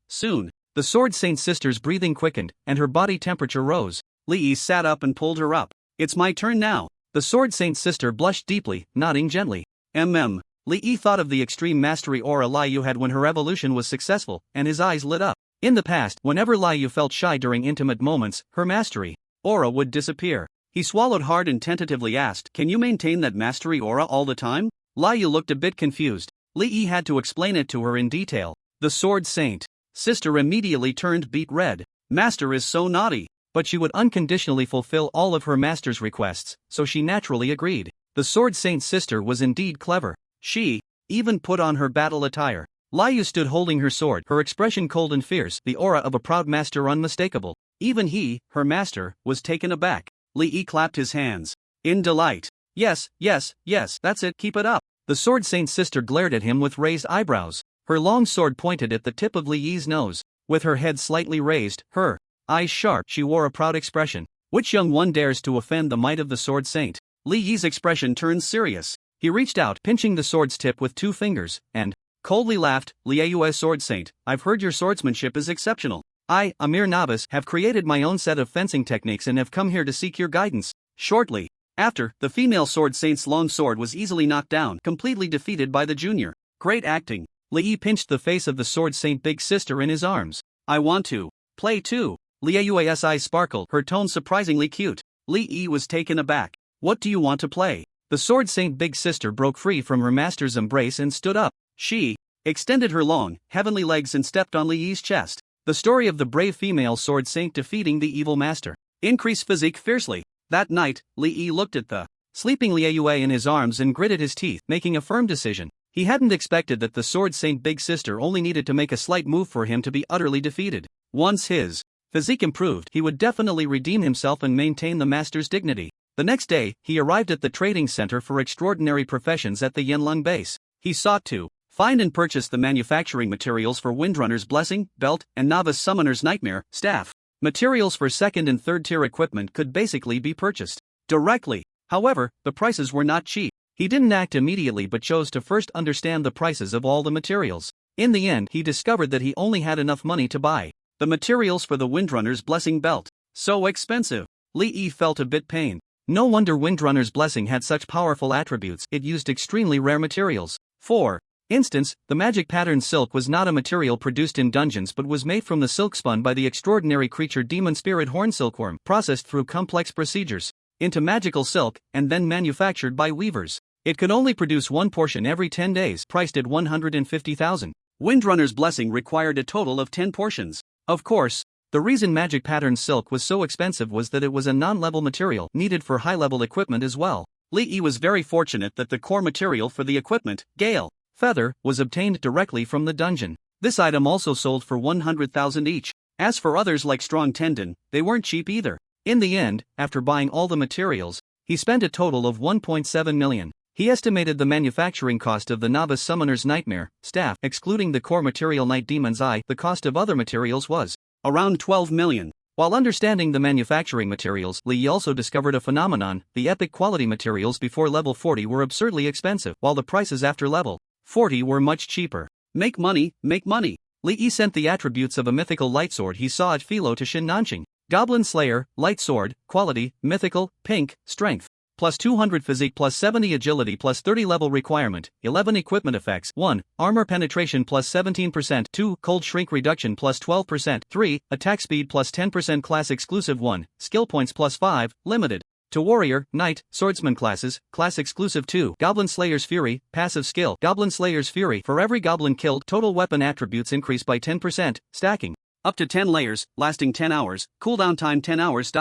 The Sword Saint sister's breathing quickened, and her body temperature rose. Li Yi sat up and pulled her up. It's my turn now. The Sword Saint sister blushed deeply, nodding gently. Li Yi thought of the extreme mastery aura Liu had when her evolution was successful, and his eyes lit up. In the past, whenever Liu felt shy during intimate moments, her mastery aura would disappear. He swallowed hard and tentatively asked, Can you maintain that mastery aura all the time? Liu looked a bit confused. Li Yi had to explain it to her in detail. The Sword Saint sister immediately turned beet red. Master is so naughty. But she would unconditionally fulfill all of her master's requests, so she naturally agreed. The Sword Saint sister was indeed clever. She even put on her battle attire. Liu stood holding her sword, her expression cold and fierce, the aura of a proud master unmistakable. Even he, her master, was taken aback. Li Yi clapped his hands in delight. Yes, that's it, keep it up. The Sword Saint sister glared at him with raised eyebrows. Her long sword pointed at the tip of Li Yi's nose. With her head slightly raised, her eyes sharp, she wore a proud expression. Which young one dares to offend the might of the Sword Saint? Li Yi's expression turned serious. He reached out, pinching the sword's tip with 2 fingers, and coldly laughed. Liu Sword Saint, I've heard your swordsmanship is exceptional. I, a mere novice, have created my own set of fencing techniques and have come here to seek your guidance. Shortly after, the female Sword Saint's long sword was easily knocked down, completely defeated by the junior. Great acting. Li Yi pinched the face of the Sword Saint big sister in his arms. I want to play too. Liu's eyes sparkled, her tone surprisingly cute. Li Yi was taken aback. What do you want to play? The Sword Saint big sister broke free from her master's embrace and stood up. She extended her long, heavenly legs and stepped on Li Yi's chest. The story of the brave female Sword Saint defeating the evil master. Increased physique fiercely. That night, Li Yi looked at the sleeping Liu in his arms and gritted his teeth, making a firm decision. He hadn't expected that the Sword Saint Big Sister only needed to make a slight move for him to be utterly defeated. Once his physique improved, he would definitely redeem himself and maintain the master's dignity. The next day, he arrived at the trading center for extraordinary professions at the Yanlong base. He sought to find and purchase the manufacturing materials for Windrunner's Blessing, Belt, and Novice Summoner's Nightmare, Staff. Materials for second and third tier equipment could basically be purchased directly. However, the prices were not cheap. He didn't act immediately but chose to first understand the prices of all the materials. In the end, he discovered that he only had enough money to buy the materials for the Windrunner's Blessing belt. So expensive. Li Yi felt a bit pained. No wonder Windrunner's Blessing had such powerful attributes. It used extremely rare materials. For instance, the magic pattern silk was not a material produced in dungeons but was made from the silk spun by the extraordinary creature demon spirit horn silkworm, processed through complex procedures into magical silk, and then manufactured by weavers. It could only produce one portion every 10 days, priced at 150,000. Windrunner's Blessing required a total of 10 portions. Of course, the reason magic pattern silk was so expensive was that it was a non-level material needed for high-level equipment as well. Li Yi was very fortunate that the core material for the equipment, Gale Feather, was obtained directly from the dungeon. This item also sold for 100,000 each. As for others like Strong Tendon, they weren't cheap either. In the end, after buying all the materials, he spent a total of 1.7 million. He estimated the manufacturing cost of the Novice Summoner's Nightmare Staff, excluding the core material Night Demon's Eye. The cost of other materials was around 12 million. While understanding the manufacturing materials, Li Yi also discovered a phenomenon: the epic quality materials before level 40 were absurdly expensive, while the prices after level 40 were much cheaper. Make money, make money. Li Yi sent the attributes of a mythical light sword he saw at Philo to Shin Nanqing. Goblin Slayer, light sword, quality, mythical, pink, strength. Plus 200 physique, plus 70 agility, plus 30 level requirement, 11 equipment effects, 1, armor penetration plus 17%, 2, cold shrink reduction plus 12%, 3, attack speed plus 10%, class exclusive, 1, skill points plus 5, limited to warrior, knight, swordsman classes, class exclusive, 2, Goblin Slayer's Fury, passive skill, Goblin Slayer's Fury. For every goblin killed, total weapon attributes increase by 10%, stacking up to 10 layers, lasting 10 hours, cooldown time 10 hours.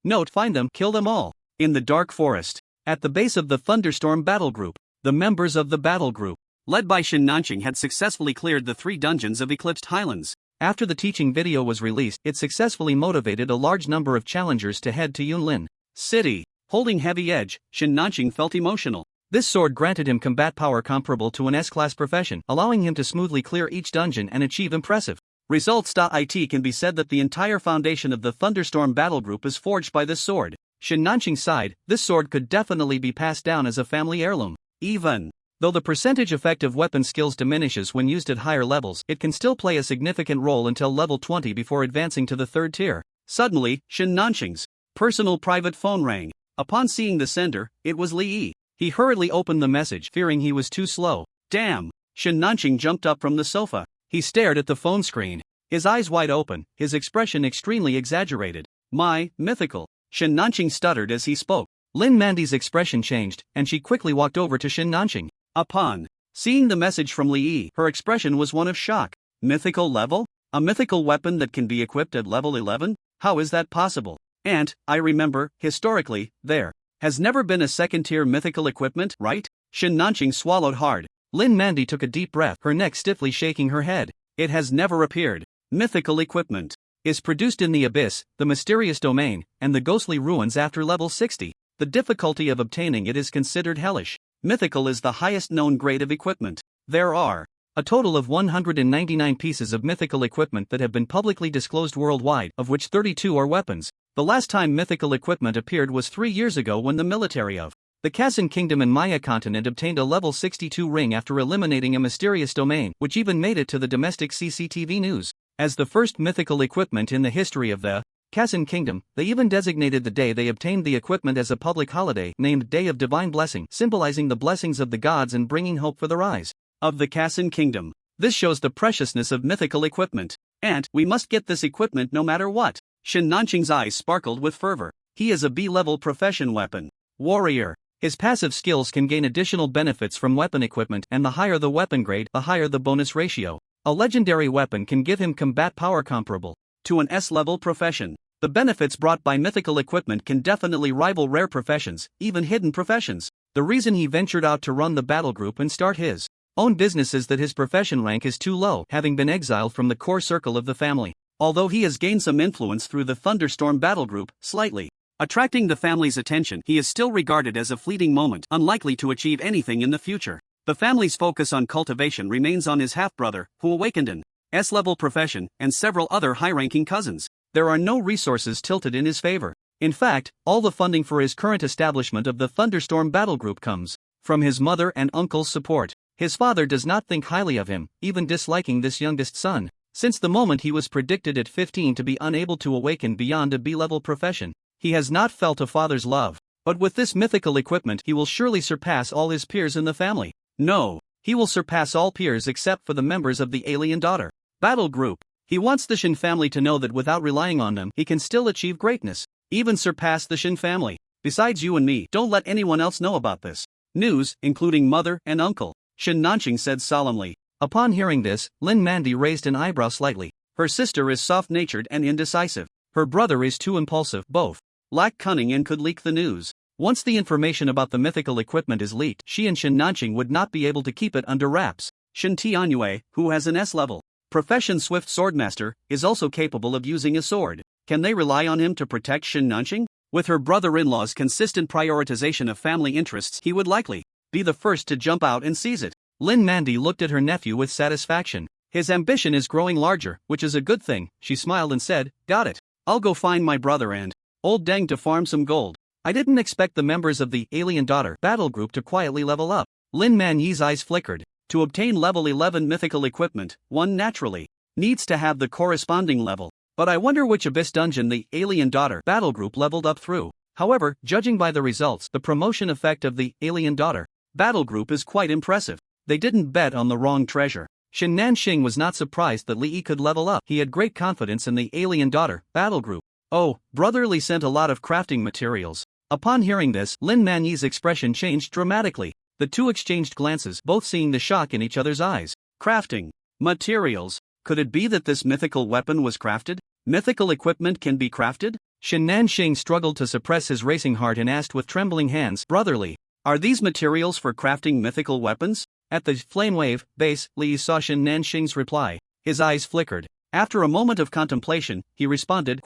Note: find them, kill them all. In the Dark Forest, at the base of the Thunderstorm Battle Group, the members of the battle group, led by Shin Nanqing, had successfully cleared the 3 dungeons of Eclipsed Highlands. After the teaching video was released, it successfully motivated a large number of challengers to head to Yunlin City. Holding Heavy Edge, Shin Nanqing felt emotional. This sword granted him combat power comparable to an S-class profession, allowing him to smoothly clear each dungeon and achieve impressive results. It can be said that the entire foundation of the Thunderstorm Battle Group is forged by this sword. Shin Nanqing sighed. This sword could definitely be passed down as a family heirloom. Even though the percentage effect of weapon skills diminishes when used at higher levels, it can still play a significant role until level 20 before advancing to the 3rd tier. Suddenly, Shin Nanqing's personal private phone rang. Upon seeing the sender, it was Li Yi. He hurriedly opened the message, fearing he was too slow. Damn! Shin Nanqing jumped up from the sofa. He stared at the phone screen, his eyes wide open, his expression extremely exaggerated. My mythical. Shin Nanqing stuttered as he spoke. Lin Mandy's expression changed, and she quickly walked over to Shin Nanqing. Upon seeing the message from Li Yi, her expression was one of shock. Mythical level? A mythical weapon that can be equipped at level 11? How is that possible? And, I remember, historically, there has never been a 2nd-tier mythical equipment, right? Shin Nanqing swallowed hard. Lin Mandy took a deep breath, her neck stiffly shaking her head. It has never appeared. Mythical equipment is produced in the Abyss, the Mysterious Domain, and the Ghostly Ruins after level 60. The difficulty of obtaining it is considered hellish. Mythical is the highest known grade of equipment. There are a total of 199 pieces of mythical equipment that have been publicly disclosed worldwide, of which 32 are weapons. The last time mythical equipment appeared was 3 years ago when the military of the Kazan Kingdom and Maya continent obtained a level 62 ring after eliminating a mysterious domain, which even made it to the domestic CCTV news. As the first mythical equipment in the history of the Kazan Kingdom, they even designated the day they obtained the equipment as a public holiday, named Day of Divine Blessing, symbolizing the blessings of the gods and bringing hope for the rise of the Kazan Kingdom. This shows the preciousness of mythical equipment. And, we must get this equipment no matter what. Shin Nanqing's eyes sparkled with fervor. He is a B-level profession weapon warrior. His passive skills can gain additional benefits from weapon equipment, and the higher the weapon grade, the higher the bonus ratio. A legendary weapon can give him combat power comparable to an S-level profession. The benefits brought by mythical equipment can definitely rival rare professions, even hidden professions. The reason he ventured out to run the battle group and start his own businesses that his profession rank is too low, having been exiled from the core circle of the family. Although he has gained some influence through the Thunderstorm battle group, slightly attracting the family's attention, he is still regarded as a fleeting moment, unlikely to achieve anything in the future. The family's focus on cultivation remains on his half-brother, who awakened an S-level profession, and several other high-ranking cousins. There are no resources tilted in his favor. In fact, all the funding for his current establishment of the Thunderstorm battle group comes from his mother and uncle's support. His father does not think highly of him, even disliking this youngest son, since the moment he was predicted at 15 to be unable to awaken beyond a B-level profession. He has not felt a father's love, but with this mythical equipment he will surely surpass all his peers in the family. No, he will surpass all peers except for the members of the Alien Daughter battle group. He wants the Shin family to know that without relying on them he can still achieve greatness, even surpass the Shin family. Besides you and me, don't let anyone else know about this news, including mother and uncle, Shin Nanxing said solemnly. Upon hearing this, Lin Mandy raised an eyebrow slightly. Her sister is soft-natured and indecisive. Her brother is too impulsive. Both lack cunning and could leak the news. Once the information about the mythical equipment is leaked, she and Shin Nanxing would not be able to keep it under wraps. Shin Tianyue, who has an S-level profession swift swordmaster, is also capable of using a sword. Can they rely on him to protect Shin Nanxing? With her brother-in-law's consistent prioritization of family interests, he would likely be the first to jump out and seize it. Lin Mandy looked at her nephew with satisfaction. His ambition is growing larger, which is a good thing. She smiled and said, "Got it. I'll go find my brother and old Deng to farm some gold." I didn't expect the members of the Alien Daughter battle group to quietly level up. Lin Manyi's eyes flickered. To obtain level 11 mythical equipment, one naturally needs to have the corresponding level. But I wonder which abyss dungeon the Alien Daughter battle group leveled up through. However, judging by the results, the promotion effect of the Alien Daughter battle group is quite impressive. They didn't bet on the wrong treasure. Shin Nanxing was not surprised that Li Yi could level up. He had great confidence in the Alien Daughter battle group. Oh, Brother Li sent a lot of crafting materials. Upon hearing this, Lin Manyi's expression changed dramatically. The two exchanged glances, both seeing the shock in each other's eyes. Crafting materials. Could it be that this mythical weapon was crafted? Mythical equipment can be crafted? Shin Nanxing struggled to suppress his racing heart and asked with trembling hands, "Brother Li, are these materials for crafting mythical weapons?" At the flame wave base, Li saw Shin Nanxing's reply. His eyes flickered. After a moment of contemplation, he responded,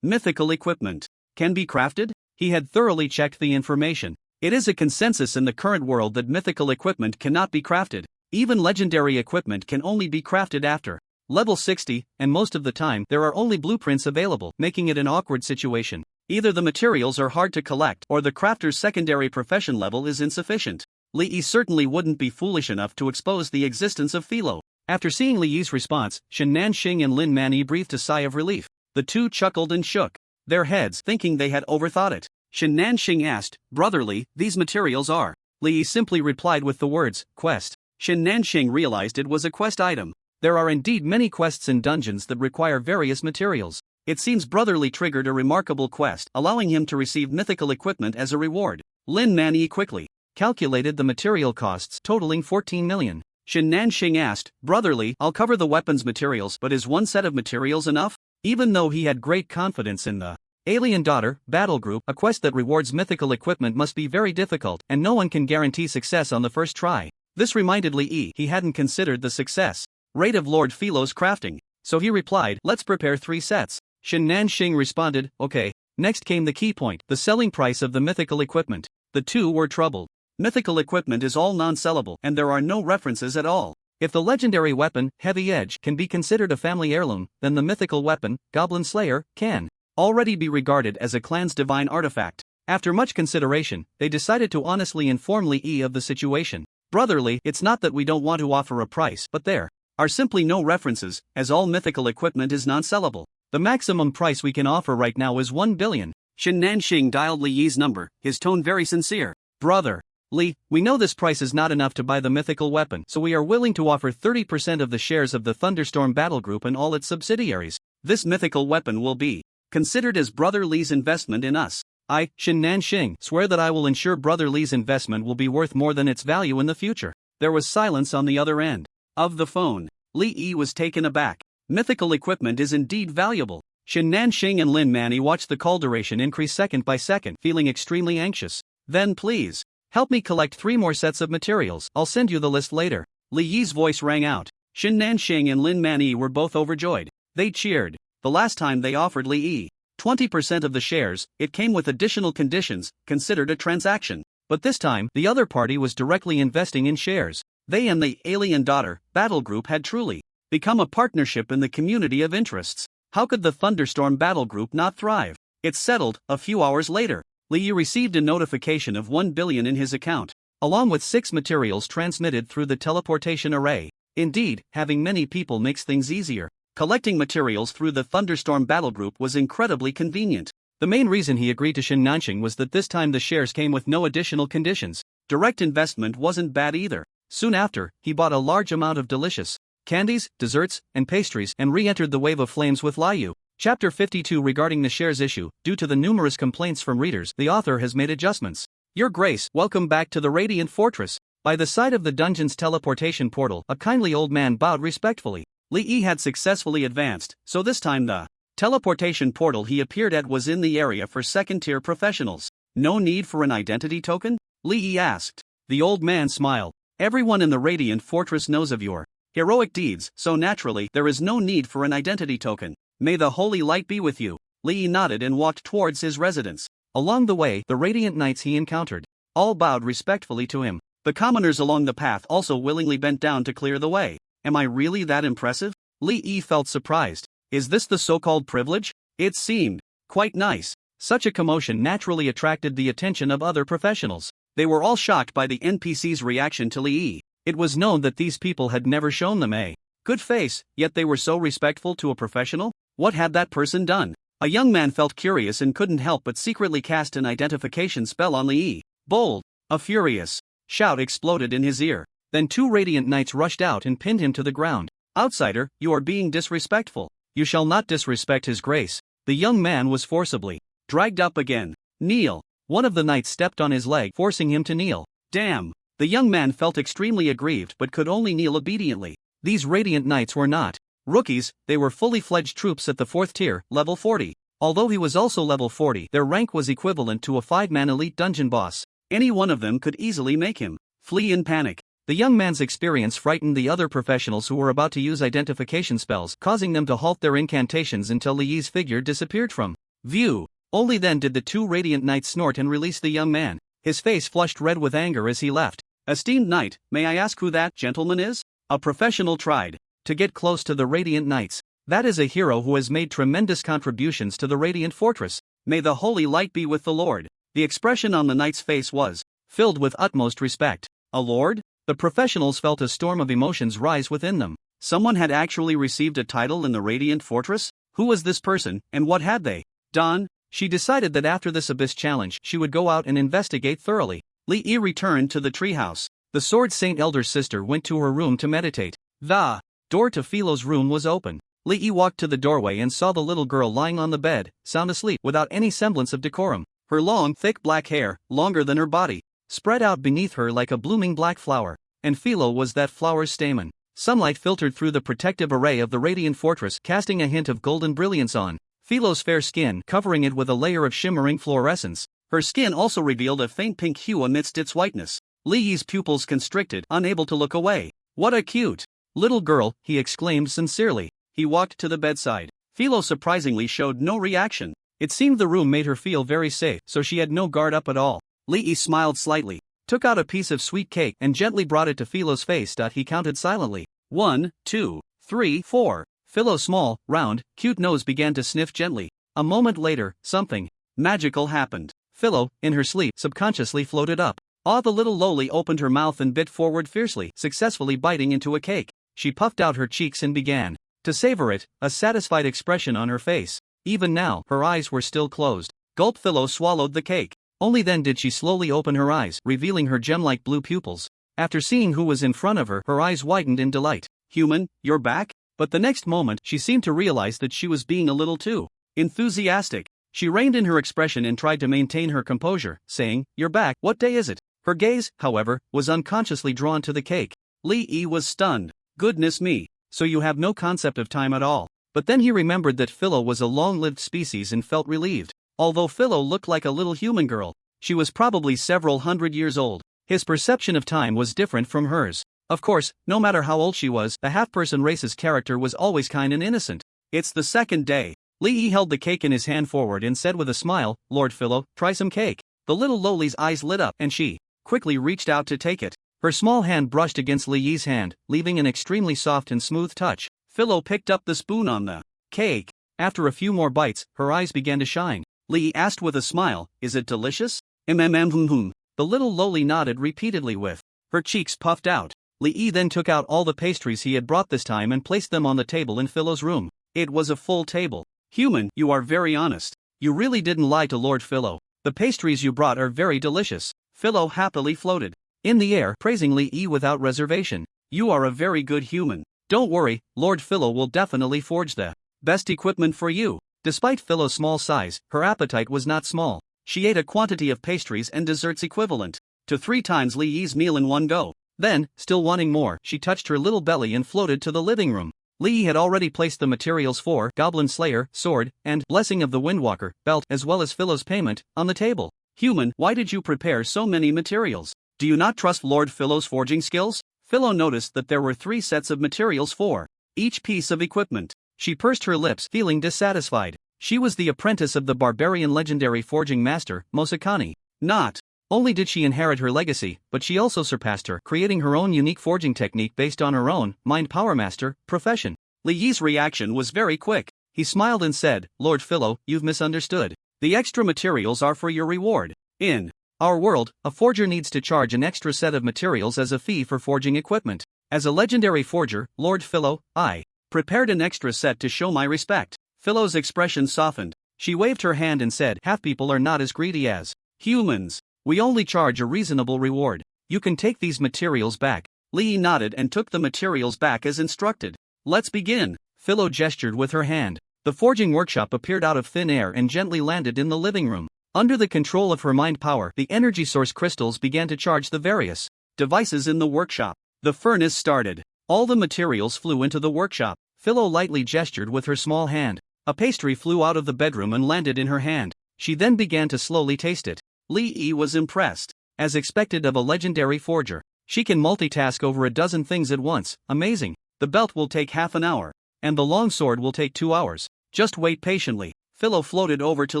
"Mythical equipment can be crafted?" He had thoroughly checked the information. It is a consensus in the current world that mythical equipment cannot be crafted. Even legendary equipment can only be crafted after level 60, and most of the time there are only blueprints available, making it an awkward situation. Either the materials are hard to collect, or the crafter's secondary profession level is insufficient. Li Yi certainly wouldn't be foolish enough to expose the existence of Philo. After seeing Li Yi's response, Shin Nanxing and Lin Manyi breathed a sigh of relief. The two chuckled and shook their heads, thinking they had overthought it. Shin Nanxing asked, "Brother Li, these materials are?" Li Yi simply replied with the words, "Quest." Shin Nanxing realized it was a quest item. There are indeed many quests in dungeons that require various materials. It seems Brother Li triggered a remarkable quest, allowing him to receive mythical equipment as a reward. Lin Manyi quickly calculated the material costs, totaling 14 million. Shin Nanxing asked, "Brother Li, I'll cover the weapons materials, but is one set of materials enough?" Even though he had great confidence in the Alien Daughter battle group, a quest that rewards mythical equipment must be very difficult, and no one can guarantee success on the first try. This reminded Li Yi he hadn't considered the success rate of Lord Philo's crafting, so he replied, "Let's prepare 3 sets." Shin Nanxing responded, "Okay." Next came the key point, the selling price of the mythical equipment. The two were troubled. Mythical equipment is all non-sellable, and there are no references at all. If the legendary weapon, Heavy Edge, can be considered a family heirloom, then the mythical weapon, Goblin Slayer, can already be regarded as a clan's divine artifact. After much consideration, they decided to honestly inform Li Yi of the situation. "Brother Li, it's not that we don't want to offer a price, but there are simply no references, as all mythical equipment is non-sellable. The maximum price we can offer right now is 1 billion. Shin Nanxing dialed Li Yi's number, his tone very sincere. "Brother Li, we know this price is not enough to buy the mythical weapon, so we are willing to offer 30% of the shares of the Thunderstorm Battle Group and all its subsidiaries. This mythical weapon will be considered as Brother Li's investment in us. I, Shin Nanxing, swear that I will ensure Brother Li's investment will be worth more than its value in the future." There was silence on the other end of the phone. Li Yi was taken aback. Mythical equipment is indeed valuable. Shin Nanxing and Lin Manyi watched the call duration increase second by second, feeling extremely anxious. "Then please Help me collect 3 more sets of materials. I'll send you the list later. Li Yi's voice rang out. Shin Nanxing and Lin Manyi were both overjoyed. They cheered. The last time they offered Li Yi 20% of the shares, it came with additional conditions, considered a transaction. But this time, the other party was directly investing in shares. They and the Alien Daughter Battle Group had truly become a partnership in the community of interests. How could the Thunderstorm Battle Group not thrive? It's settled. A few hours later, Li Yi received a notification of 1 billion in his account, along with 6 materials transmitted through the teleportation array. Indeed, having many people makes things easier. Collecting materials through the Thunderstorm Battle Group was incredibly convenient. The main reason he agreed to Shin Nanxing was that this time the shares came with no additional conditions. Direct investment wasn't bad either. Soon after, he bought a large amount of delicious candies, desserts, and pastries and re-entered the wave of flames with Liu. Chapter 52 regarding the shares issue. Due to the numerous complaints from readers, the author has made adjustments. Your Grace, welcome back to the Radiant Fortress. By the side of the dungeon's teleportation portal, a kindly old man bowed respectfully. Li Yi had successfully advanced, so this time the teleportation portal he appeared at was in the area for second-tier professionals. No need for an identity token? Li Yi asked. The old man smiled. Everyone in the Radiant Fortress knows of your heroic deeds, so naturally there is no need for an identity token. May the holy light be with you. Li Yi nodded and walked towards his residence. Along the way, the Radiant Knights he encountered all bowed respectfully to him. The commoners along the path also willingly bent down to clear the way. Am I really that impressive? Li Yi felt surprised. Is this the so-called privilege? It seemed quite nice. Such a commotion naturally attracted the attention of other professionals. They were all shocked by the NPC's reaction to Li Yi. It was known that these people had never shown them a good face, yet they were so respectful to a professional? What had that person done? A young man felt curious and couldn't help but secretly cast an identification spell on Li Yi. Bold! A furious shout exploded in his ear. Then 2 Radiant Knights rushed out and pinned him to the ground. Outsider, you are being disrespectful. You shall not disrespect his grace. The young man was forcibly dragged up again. Kneel. One of the knights stepped on his leg, forcing him to kneel. Damn! The young man felt extremely aggrieved but could only kneel obediently. These Radiant Knights were not rookies, they were fully fledged troops at the 4th tier, level 40. Although he was also level 40, their rank was equivalent to a 5-man elite dungeon boss. Any one of them could easily make him flee in panic. The young man's experience frightened the other professionals who were about to use identification spells, causing them to halt their incantations until Li Yi's figure disappeared from view. Only then did the 2 Radiant Knights snort and release the young man. His face flushed red with anger as he left. Esteemed knight, may I ask who that gentleman is? A professional tried to get close to the Radiant Knights. That is a hero who has made tremendous contributions to the Radiant Fortress. May the holy light be with the Lord. The expression on the knight's face was filled with utmost respect. A lord? The professionals felt a storm of emotions rise within them. Someone had actually received a title in the Radiant Fortress? Who was this person, and what had they done? She decided that after this abyss challenge, she would go out and investigate thoroughly. Li Yi returned to the treehouse. The Sword Saint Elder's sister went to her room to meditate. The door to Philo's room was open. Li Yi walked to the doorway and saw the little girl lying on the bed, sound asleep, without any semblance of decorum. Her long, thick black hair, longer than her body, spread out beneath her like a blooming black flower. And Philo was that flower's stamen. Sunlight filtered through the protective array of the Radiant Fortress, casting a hint of golden brilliance on Philo's fair skin, covering it with a layer of shimmering fluorescence. Her skin also revealed a faint pink hue amidst its whiteness. Li Yi's pupils constricted, unable to look away. What a cute little girl, he exclaimed sincerely. He walked to the bedside. Philo surprisingly showed no reaction. It seemed the room made her feel very safe, so she had no guard up at all. Li Yi smiled slightly, took out a piece of sweet cake and gently brought it to Philo's face. He counted silently. 1, 2, 3, 4. Philo's small, round, cute nose began to sniff gently. A moment later, something magical happened. Philo, in her sleep, subconsciously floated up. The little loli opened her mouth and bit forward fiercely, successfully biting into a cake. She puffed out her cheeks and began to savor it, a satisfied expression on her face. Even now, her eyes were still closed. Gulp. Philo swallowed the cake. Only then did she slowly open her eyes, revealing her gem-like blue pupils. After seeing who was in front of her, her eyes widened in delight. Human, you're back? But the next moment, she seemed to realize that she was being a little too enthusiastic. She reined in her expression and tried to maintain her composure, saying, You're back, what day is it? Her gaze, however, was unconsciously drawn to the cake. Li Yi was stunned. Goodness me, so you have no concept of time at all. But then he remembered that Philo was a long-lived species and felt relieved. Although Philo looked like a little human girl, She was probably several hundred years old. His perception of time was different from hers. Of course, no matter how old she was, the half-person race's character was always kind and innocent. It's the second day. Li Yi held the cake in his hand forward and said with a smile, "Lord Philo, try some cake." The little lowly's eyes lit up and she quickly reached out to take it. Her small hand brushed against Li Yi's hand, leaving an extremely soft and smooth touch. Philo picked up the spoon on the cake. After a few more bites, her eyes began to shine. Li Yi asked with a smile, "Is it delicious?" The little lowly nodded repeatedly with her cheeks puffed out. Li Yi then took out all the pastries he had brought this time and placed them on the table in Philo's room. It was a full table. "Human, you are very honest. You really didn't lie to Lord Philo. The pastries you brought are very delicious." Philo happily floated in the air, praising Li Yi without reservation. "You are a very good human. Don't worry, Lord Philo will definitely forge the best equipment for you." Despite Philo's small size, her appetite was not small. She ate a quantity of pastries and desserts equivalent to 3 times Li Yi's meal in one go. Then, still wanting more, she touched her little belly and floated to the living room. Li Yi had already placed the materials for Goblin Slayer, sword, and Blessing of the Windwalker, belt, as well as Philo's payment, on the table. "Human, why did you prepare so many materials? Do you not trust Lord Philo's forging skills?" Philo noticed that there were 3 sets of materials for each piece of equipment. She pursed her lips, feeling dissatisfied. She was the apprentice of the barbarian legendary forging master, Mosakani. Not only did she inherit her legacy, but she also surpassed her, creating her own unique forging technique based on her own Mind Power Master profession. Li Yi's reaction was very quick. He smiled and said, "Lord Philo, you've misunderstood. The extra materials are for your reward. In our world, a forger needs to charge an extra set of materials as a fee for forging equipment. As a legendary forger, Lord Philo, I prepared an extra set to show my respect." Philo's expression softened. She waved her hand and said, "Half-people are not as greedy as humans. We only charge a reasonable reward. You can take these materials back." Li Yi nodded and took the materials back as instructed. "Let's begin." Philo gestured with her hand. The forging workshop appeared out of thin air and gently landed in the living room. Under the control of her mind power, the energy source crystals began to charge the various devices in the workshop. The furnace started. All the materials flew into the workshop. Philo lightly gestured with her small hand. A pastry flew out of the bedroom and landed in her hand. She then began to slowly taste it. Li Yi was impressed. As expected of a legendary forger, she can multitask over a dozen things at once. Amazing. The belt will take half an hour. And the long sword will take 2 hours. Just wait patiently. Philo floated over to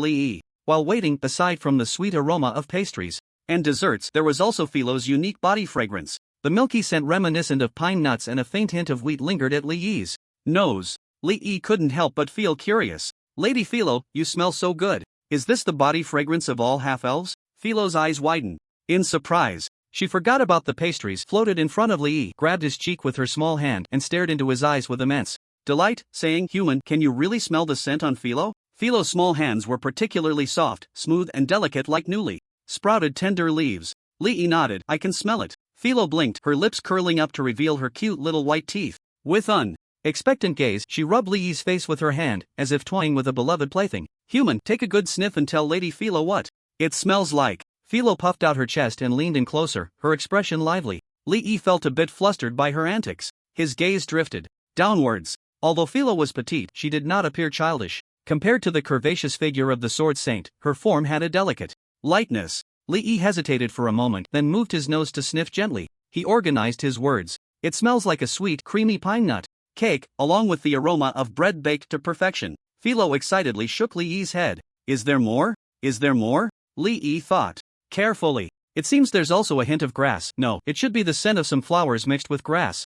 Li Yi. While waiting, aside from the sweet aroma of pastries and desserts, there was also Philo's unique body fragrance. The milky scent reminiscent of pine nuts and a faint hint of wheat lingered at Li Yi's nose. Li Yi couldn't help but feel curious. "Lady Philo, you smell so good. Is this the body fragrance of all half-elves?" Philo's eyes widened in surprise. She forgot about the pastries, floated in front of Li Yi, grabbed his cheek with her small hand, and stared into his eyes with immense delight, saying, "Human, can you really smell the scent on Philo?" Philo's small hands were particularly soft, smooth, and delicate like newly sprouted tender leaves. Li Yi nodded, "I can smell it." Philo blinked, her lips curling up to reveal her cute little white teeth. With an expectant gaze, she rubbed Li Yi's face with her hand, as if toying with a beloved plaything. "Human, take a good sniff and tell Lady Philo what it smells like." Philo puffed out her chest and leaned in closer, her expression lively. Li Yi felt a bit flustered by her antics. His gaze drifted downwards. Although Philo was petite, she did not appear childish. Compared to the curvaceous figure of the sword saint, her form had a delicate lightness. Li Yi hesitated for a moment, then moved his nose to sniff gently. He organized his words. "It smells like a sweet, creamy pine nut cake, along with the aroma of bread baked to perfection." Philo excitedly shook Li Yi's head. "Is there more? Is there more?" Li Yi thought carefully. "It seems there's also a hint of grass. No, it should be the scent of some flowers mixed with grass.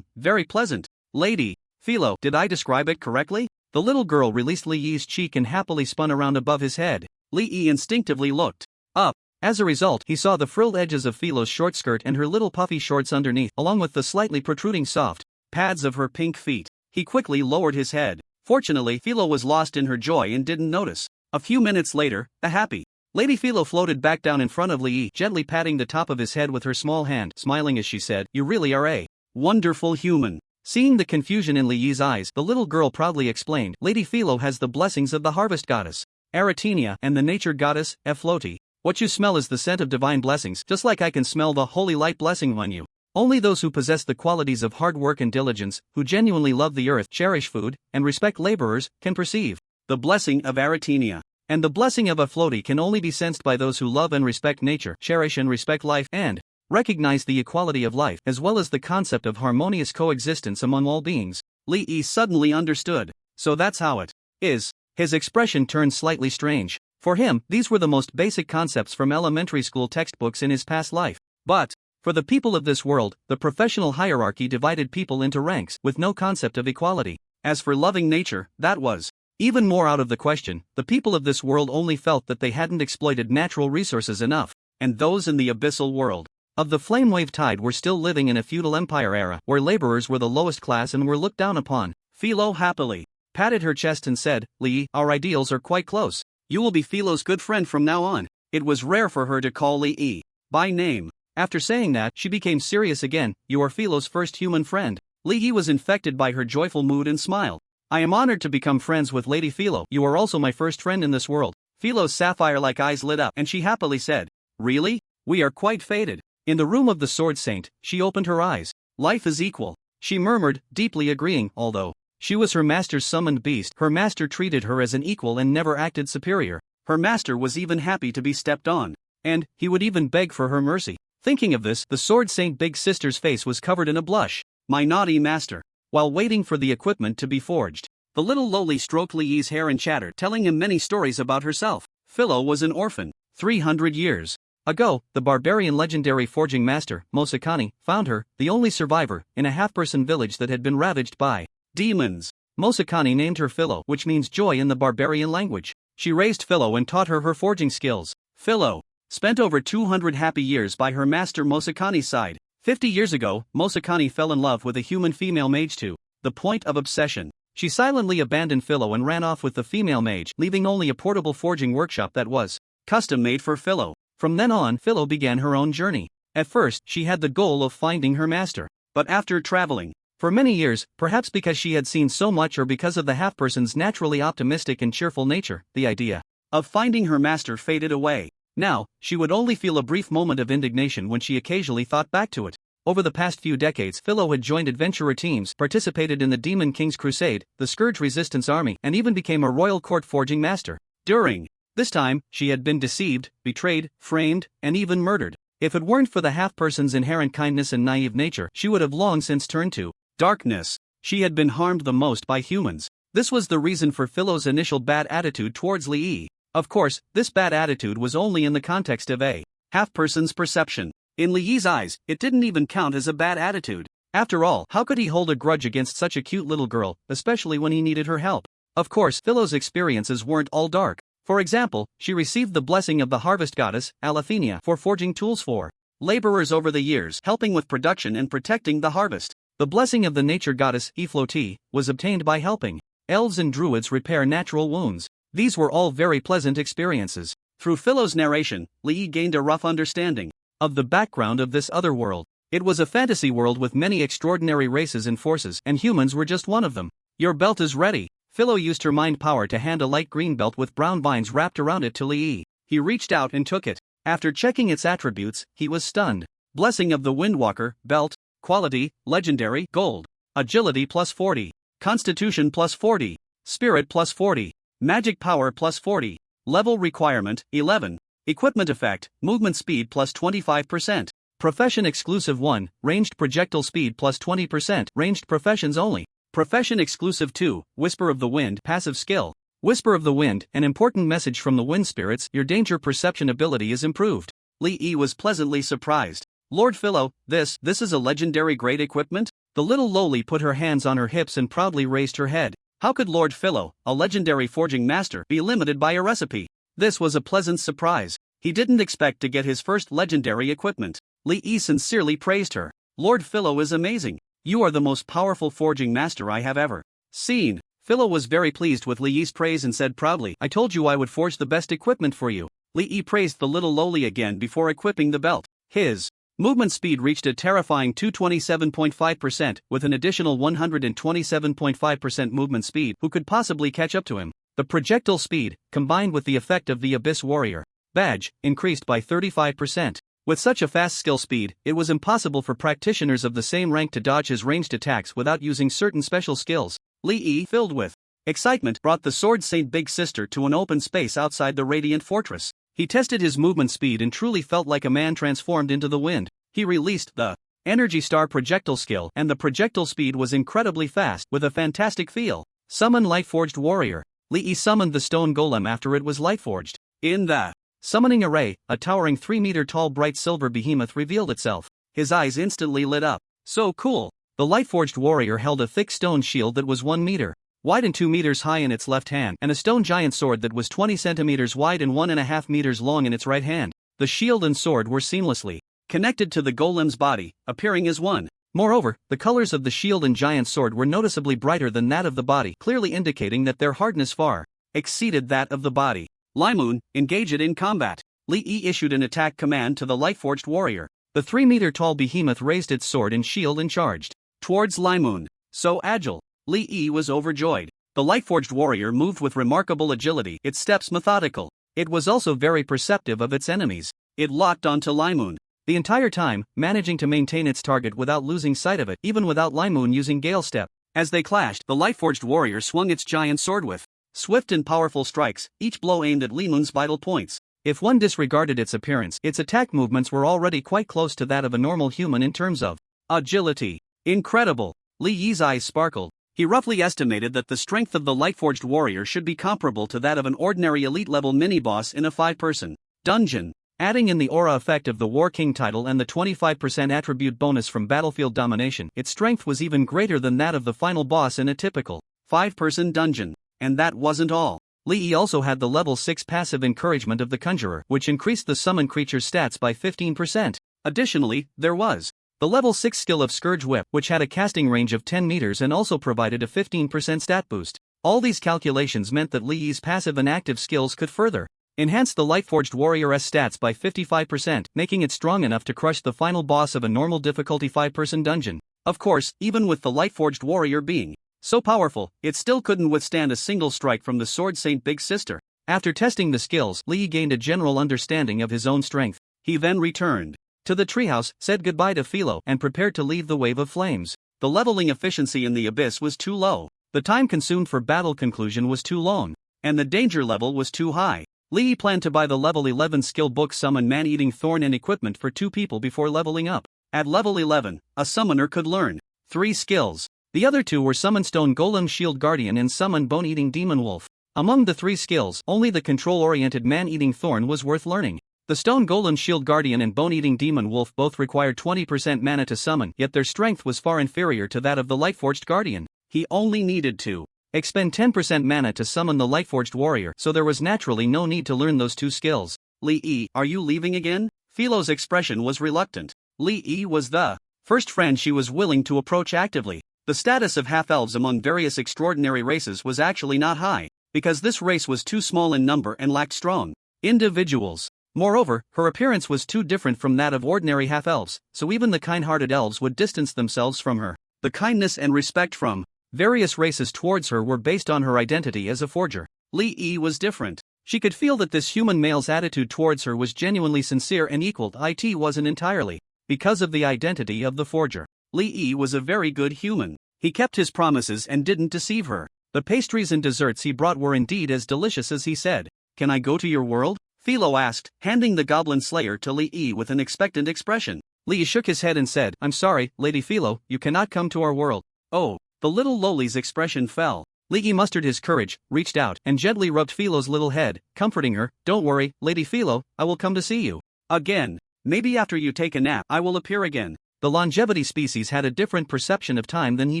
Very pleasant. Lady Philo, did I describe it correctly?" The little girl released Li Yi's cheek and happily spun around above his head. Li Yi instinctively looked up. As a result, he saw the frilled edges of Philo's short skirt and her little puffy shorts underneath, along with the slightly protruding soft pads of her pink feet. He quickly lowered his head. Fortunately, Philo was lost in her joy and didn't notice. A few minutes later, a happy Lady Philo floated back down in front of Li Yi, gently patting the top of his head with her small hand, smiling as she said, "You really are a wonderful human." Seeing the confusion in Li Yi's eyes, the little girl proudly explained, "Lady Philo has the blessings of the harvest goddess, Aratenia, and the nature goddess, Ephloti. What you smell is the scent of divine blessings, just like I can smell the holy light blessing on you. Only those who possess the qualities of hard work and diligence, who genuinely love the earth, cherish food, and respect laborers, can perceive the blessing of Aratenia." And the blessing of a floaty can only be sensed by those who love and respect nature, cherish and respect life, and recognize the equality of life, as well as the concept of harmonious coexistence among all beings. Li Yi suddenly understood. So that's how it is. His expression turned slightly strange. For him, these were the most basic concepts from elementary school textbooks in his past life. But for the people of this world, the professional hierarchy divided people into ranks, with no concept of equality. As for loving nature, that was even more out of the question. The people of this world only felt that they hadn't exploited natural resources enough, and those in the abyssal world of the flamewave tide were still living in a feudal empire era, where laborers were the lowest class and were looked down upon. Philo happily patted her chest and said, Li, our ideals are quite close. You will be Philo's good friend from now on. It was rare for her to call Li Yi by name. After saying that, she became serious again. You are Philo's first human friend. Li Yi was infected by her joyful mood and smiled. I am honored to become friends with Lady Philo. You are also my first friend in this world. Philo's sapphire-like eyes lit up and she happily said, Really? We are quite fated. In the room of the Sword Saint, she opened her eyes. Life is equal, she murmured, deeply agreeing. Although she was her master's summoned beast, her master treated her as an equal and never acted superior. Her master was even happy to be stepped on, and he would even beg for her mercy. Thinking of this, the Sword Saint Big Sister's face was covered in a blush. My naughty master. While waiting for the equipment to be forged, the little lowly stroked Li Yi's hair and chattered, telling him many stories about herself. Philo was an orphan. 300 years ago, the barbarian legendary forging master, Mosakani, found her, the only survivor, in a half-person village that had been ravaged by demons. Mosakani named her Philo, which means joy in the barbarian language. She raised Philo and taught her forging skills. Philo spent over 200 happy years by her master Mosakani's side. 50 years ago, Mosakani fell in love with a human female mage to the point of obsession. She silently abandoned Philo and ran off with the female mage, leaving only a portable forging workshop that was custom made for Philo. From then on, Philo began her own journey. At first, she had the goal of finding her master. But after traveling for many years, perhaps because she had seen so much or because of the half-person's naturally optimistic and cheerful nature, the idea of finding her master faded away. Now, she would only feel a brief moment of indignation when she occasionally thought back to it. Over the past few decades, Philo had joined adventurer teams, participated in the Demon King's Crusade, the Scourge Resistance Army, and even became a royal court forging master. During this time, she had been deceived, betrayed, framed, and even murdered. If it weren't for the half-person's inherent kindness and naive nature, she would have long since turned to darkness. She had been harmed the most by humans. This was the reason for Philo's initial bad attitude towards Li Yi. Of course, this bad attitude was only in the context of a half-person's perception. In Li Yi's eyes, it didn't even count as a bad attitude. After all, how could he hold a grudge against such a cute little girl, especially when he needed her help? Of course, Philo's experiences weren't all dark. For example, she received the blessing of the harvest goddess, Aletheia, for forging tools for laborers over the years, helping with production and protecting the harvest. The blessing of the nature goddess, Ifloti, was obtained by helping elves and druids repair natural wounds. These were all very pleasant experiences. Through Philo's narration, Li Yi gained a rough understanding of the background of this other world. It was a fantasy world with many extraordinary races and forces, and humans were just one of them. Your belt is ready. Philo used her mind power to hand a light green belt with brown vines wrapped around it to Li Yi. He reached out and took it. After checking its attributes, he was stunned. Blessing of the Windwalker, belt, quality, legendary, gold. Agility plus 40. Constitution plus 40. Spirit plus 40. Magic power plus 40. Level requirement, 11. Equipment effect, movement speed plus 25%. Profession exclusive 1, ranged projectile speed plus 20%, ranged professions only. Profession exclusive 2, Whisper of the Wind, passive skill. Whisper of the Wind, an important message from the wind spirits, your danger perception ability is improved. Li Yi was pleasantly surprised. Lord Philo, this is a legendary grade equipment? The little lowly put her hands on her hips and proudly raised her head. How could Lord Philo, a legendary forging master, be limited by a recipe? This was a pleasant surprise. He didn't expect to get his first legendary equipment. Li Yi sincerely praised her. Lord Philo is amazing. You are the most powerful forging master I have ever seen. Philo was very pleased with Li Yi's praise and said proudly, I told you I would forge the best equipment for you. Li Yi praised the little lowly again before equipping the belt. His movement speed reached a terrifying 227.5%, with an additional 127.5% movement speed. Who could possibly catch up to him? The projectile speed, combined with the effect of the Abyss Warrior badge, increased by 35%. With such a fast skill speed, it was impossible for practitioners of the same rank to dodge his ranged attacks without using certain special skills. Li Yi, filled with Excitement brought the Sword Saint Big Sister to an open space outside the Radiant Fortress. He tested his movement speed and truly felt like a man transformed into the wind. He released the Energy Star projectile skill, and the projectile speed was incredibly fast with a fantastic feel. Summon Lightforged Warrior. Li Yi summoned the stone golem after it was lightforged. In the summoning array, a towering 3-meter-tall bright silver behemoth revealed itself. His eyes instantly lit up. So cool! The Lightforged Warrior held a thick stone shield that was 1 meter wide and 2 meters high in its left hand, and a stone giant sword that was 20 centimeters wide and 1.5 meters long in its right hand. The shield and sword were seamlessly connected to the golem's body, appearing as one. Moreover, the colors of the shield and giant sword were noticeably brighter than that of the body, clearly indicating that their hardness far exceeded that of the body. Limoon, engage it in combat. Li Yi issued an attack command to the Lightforged Warrior. The 3-meter-tall behemoth raised its sword and shield and charged towards Limoon. So agile. Li Yi was overjoyed. The Lightforged Warrior moved with remarkable agility, its steps methodical. It was also very perceptive of its enemies. It locked onto Limoon the entire time, managing to maintain its target without losing sight of it, even without Limoon using Gale Step. As they clashed, the Lightforged Warrior swung its giant sword with swift and powerful strikes, each blow aimed at Limoon's vital points. If one disregarded its appearance, its attack movements were already quite close to that of a normal human in terms of agility. Incredible! Li Yi's eyes sparkled. He roughly estimated that the strength of the Lightforged Warrior should be comparable to that of an ordinary elite-level mini-boss in a 5-person dungeon. Adding in the aura effect of the War King title and the 25% attribute bonus from Battlefield Domination, its strength was even greater than that of the final boss in a typical 5-person dungeon. And that wasn't all. Li Yi also had the level 6 passive encouragement of the Conjurer, which increased the summon creature's stats by 15%. Additionally, there was the level 6 skill of Scourge Whip, which had a casting range of 10 meters and also provided a 15% stat boost. All these calculations meant that Li Yi's passive and active skills could further enhance the Lightforged Warrior's stats by 55%, making it strong enough to crush the final boss of a normal difficulty 5-person dungeon. Of course, even with the Lightforged Warrior being so powerful, it still couldn't withstand a single strike from the Sword Saint Big Sister. After testing the skills, Li Yi gained a general understanding of his own strength. He then returned to the treehouse, said goodbye to Philo, and prepared to leave the wave of flames. The leveling efficiency in the abyss was too low, the time consumed for battle conclusion was too long, and the danger level was too high. Li Yi planned to buy the level 11 skill book Summon Man-Eating Thorn and equipment for 2 people before leveling up. At level 11, a summoner could learn 3 skills. The other 2 were Summon Stone Golem Shield Guardian and Summon Bone-Eating Demon Wolf. Among the 3 skills, only the control-oriented Man-Eating Thorn was worth learning. The Stone Golem Shield Guardian and Bone-Eating Demon Wolf both required 20% mana to summon, yet their strength was far inferior to that of the Lightforged Guardian. He only needed to expend 10% mana to summon the Lightforged Warrior, so there was naturally no need to learn those 2 skills. Li Yi, are you leaving again? Philo's expression was reluctant. Li Yi was the first friend she was willing to approach actively. The status of half-elves among various extraordinary races was actually not high, because this race was too small in number and lacked strong individuals. Moreover, her appearance was too different from that of ordinary half-elves, so even the kind-hearted elves would distance themselves from her. The kindness and respect from various races towards her were based on her identity as a forger. Li Yi was different. She could feel that this human male's attitude towards her was genuinely sincere and equal. It wasn't entirely because of the identity of the forger. Li Yi was a very good human. He kept his promises and didn't deceive her. The pastries and desserts he brought were indeed as delicious as he said. Can I go to your world? Philo asked, handing the Goblin Slayer to Li Yi with an expectant expression. Li Yi shook his head and said, I'm sorry, Lady Philo, you cannot come to our world. Oh. The little lowly's expression fell. Li Yi mustered his courage, reached out, and gently rubbed Philo's little head, comforting her. Don't worry, Lady Philo, I will come to see you. Again. Maybe after you take a nap I will appear again. The longevity species had a different perception of time than he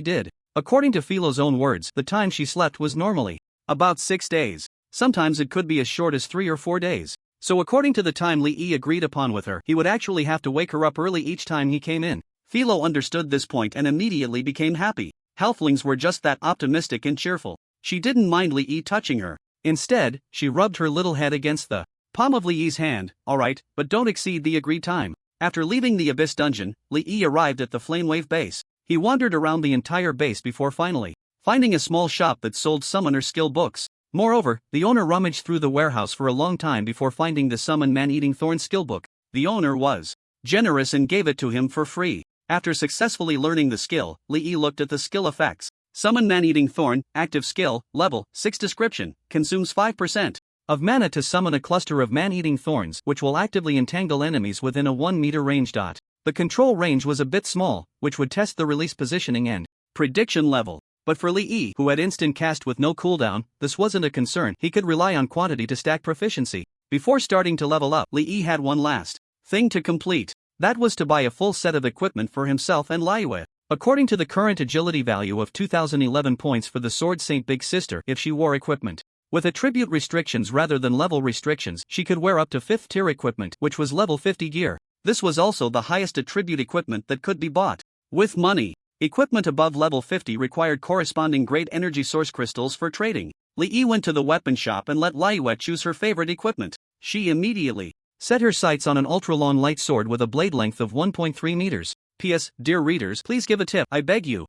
did. According to Philo's own words, the time she slept was normally about 6 days. Sometimes it could be as short as 3 or 4 days. So according to the time Li Yi agreed upon with her, he would actually have to wake her up early each time he came in. Philo understood this point and immediately became happy. Halflings were just that optimistic and cheerful. She didn't mind Li Yi touching her. Instead, she rubbed her little head against the palm of Li Yi's hand. Alright, but don't exceed the agreed time. After leaving the Abyss dungeon, Li Yi arrived at the Flamewave base. He wandered around the entire base before finally finding a small shop that sold summoner skill books. Moreover, the owner rummaged through the warehouse for a long time before finding the Summon Man-Eating Thorn skill book. The owner was generous and gave it to him for free. After successfully learning the skill, Li Yi looked at the skill effects. Summon Man-Eating Thorn, active skill, level 6 description, consumes 5% of mana to summon a cluster of man-eating thorns which will actively entangle enemies within a 1 meter range. The control range was a bit small, which would test the release positioning and prediction level. But for Li Yi, who had instant cast with no cooldown, this wasn't a concern. He could rely on quantity to stack proficiency. Before starting to level up, Li Yi had one last thing to complete. That was to buy a full set of equipment for himself and Liyue. According to the current agility value of 2011 points for the Sword Saint Big Sister if she wore equipment. With attribute restrictions rather than level restrictions, she could wear up to 5th tier equipment, which was level 50 gear. This was also the highest attribute equipment that could be bought with money. Equipment above level 50 required corresponding great energy source crystals for trading. Li Yi went to the weapon shop and let Liyue choose her favorite equipment. She immediately set her sights on an ultra-long light sword with a blade length of 1.3 meters. P.S. Dear readers, please give a tip, I beg you.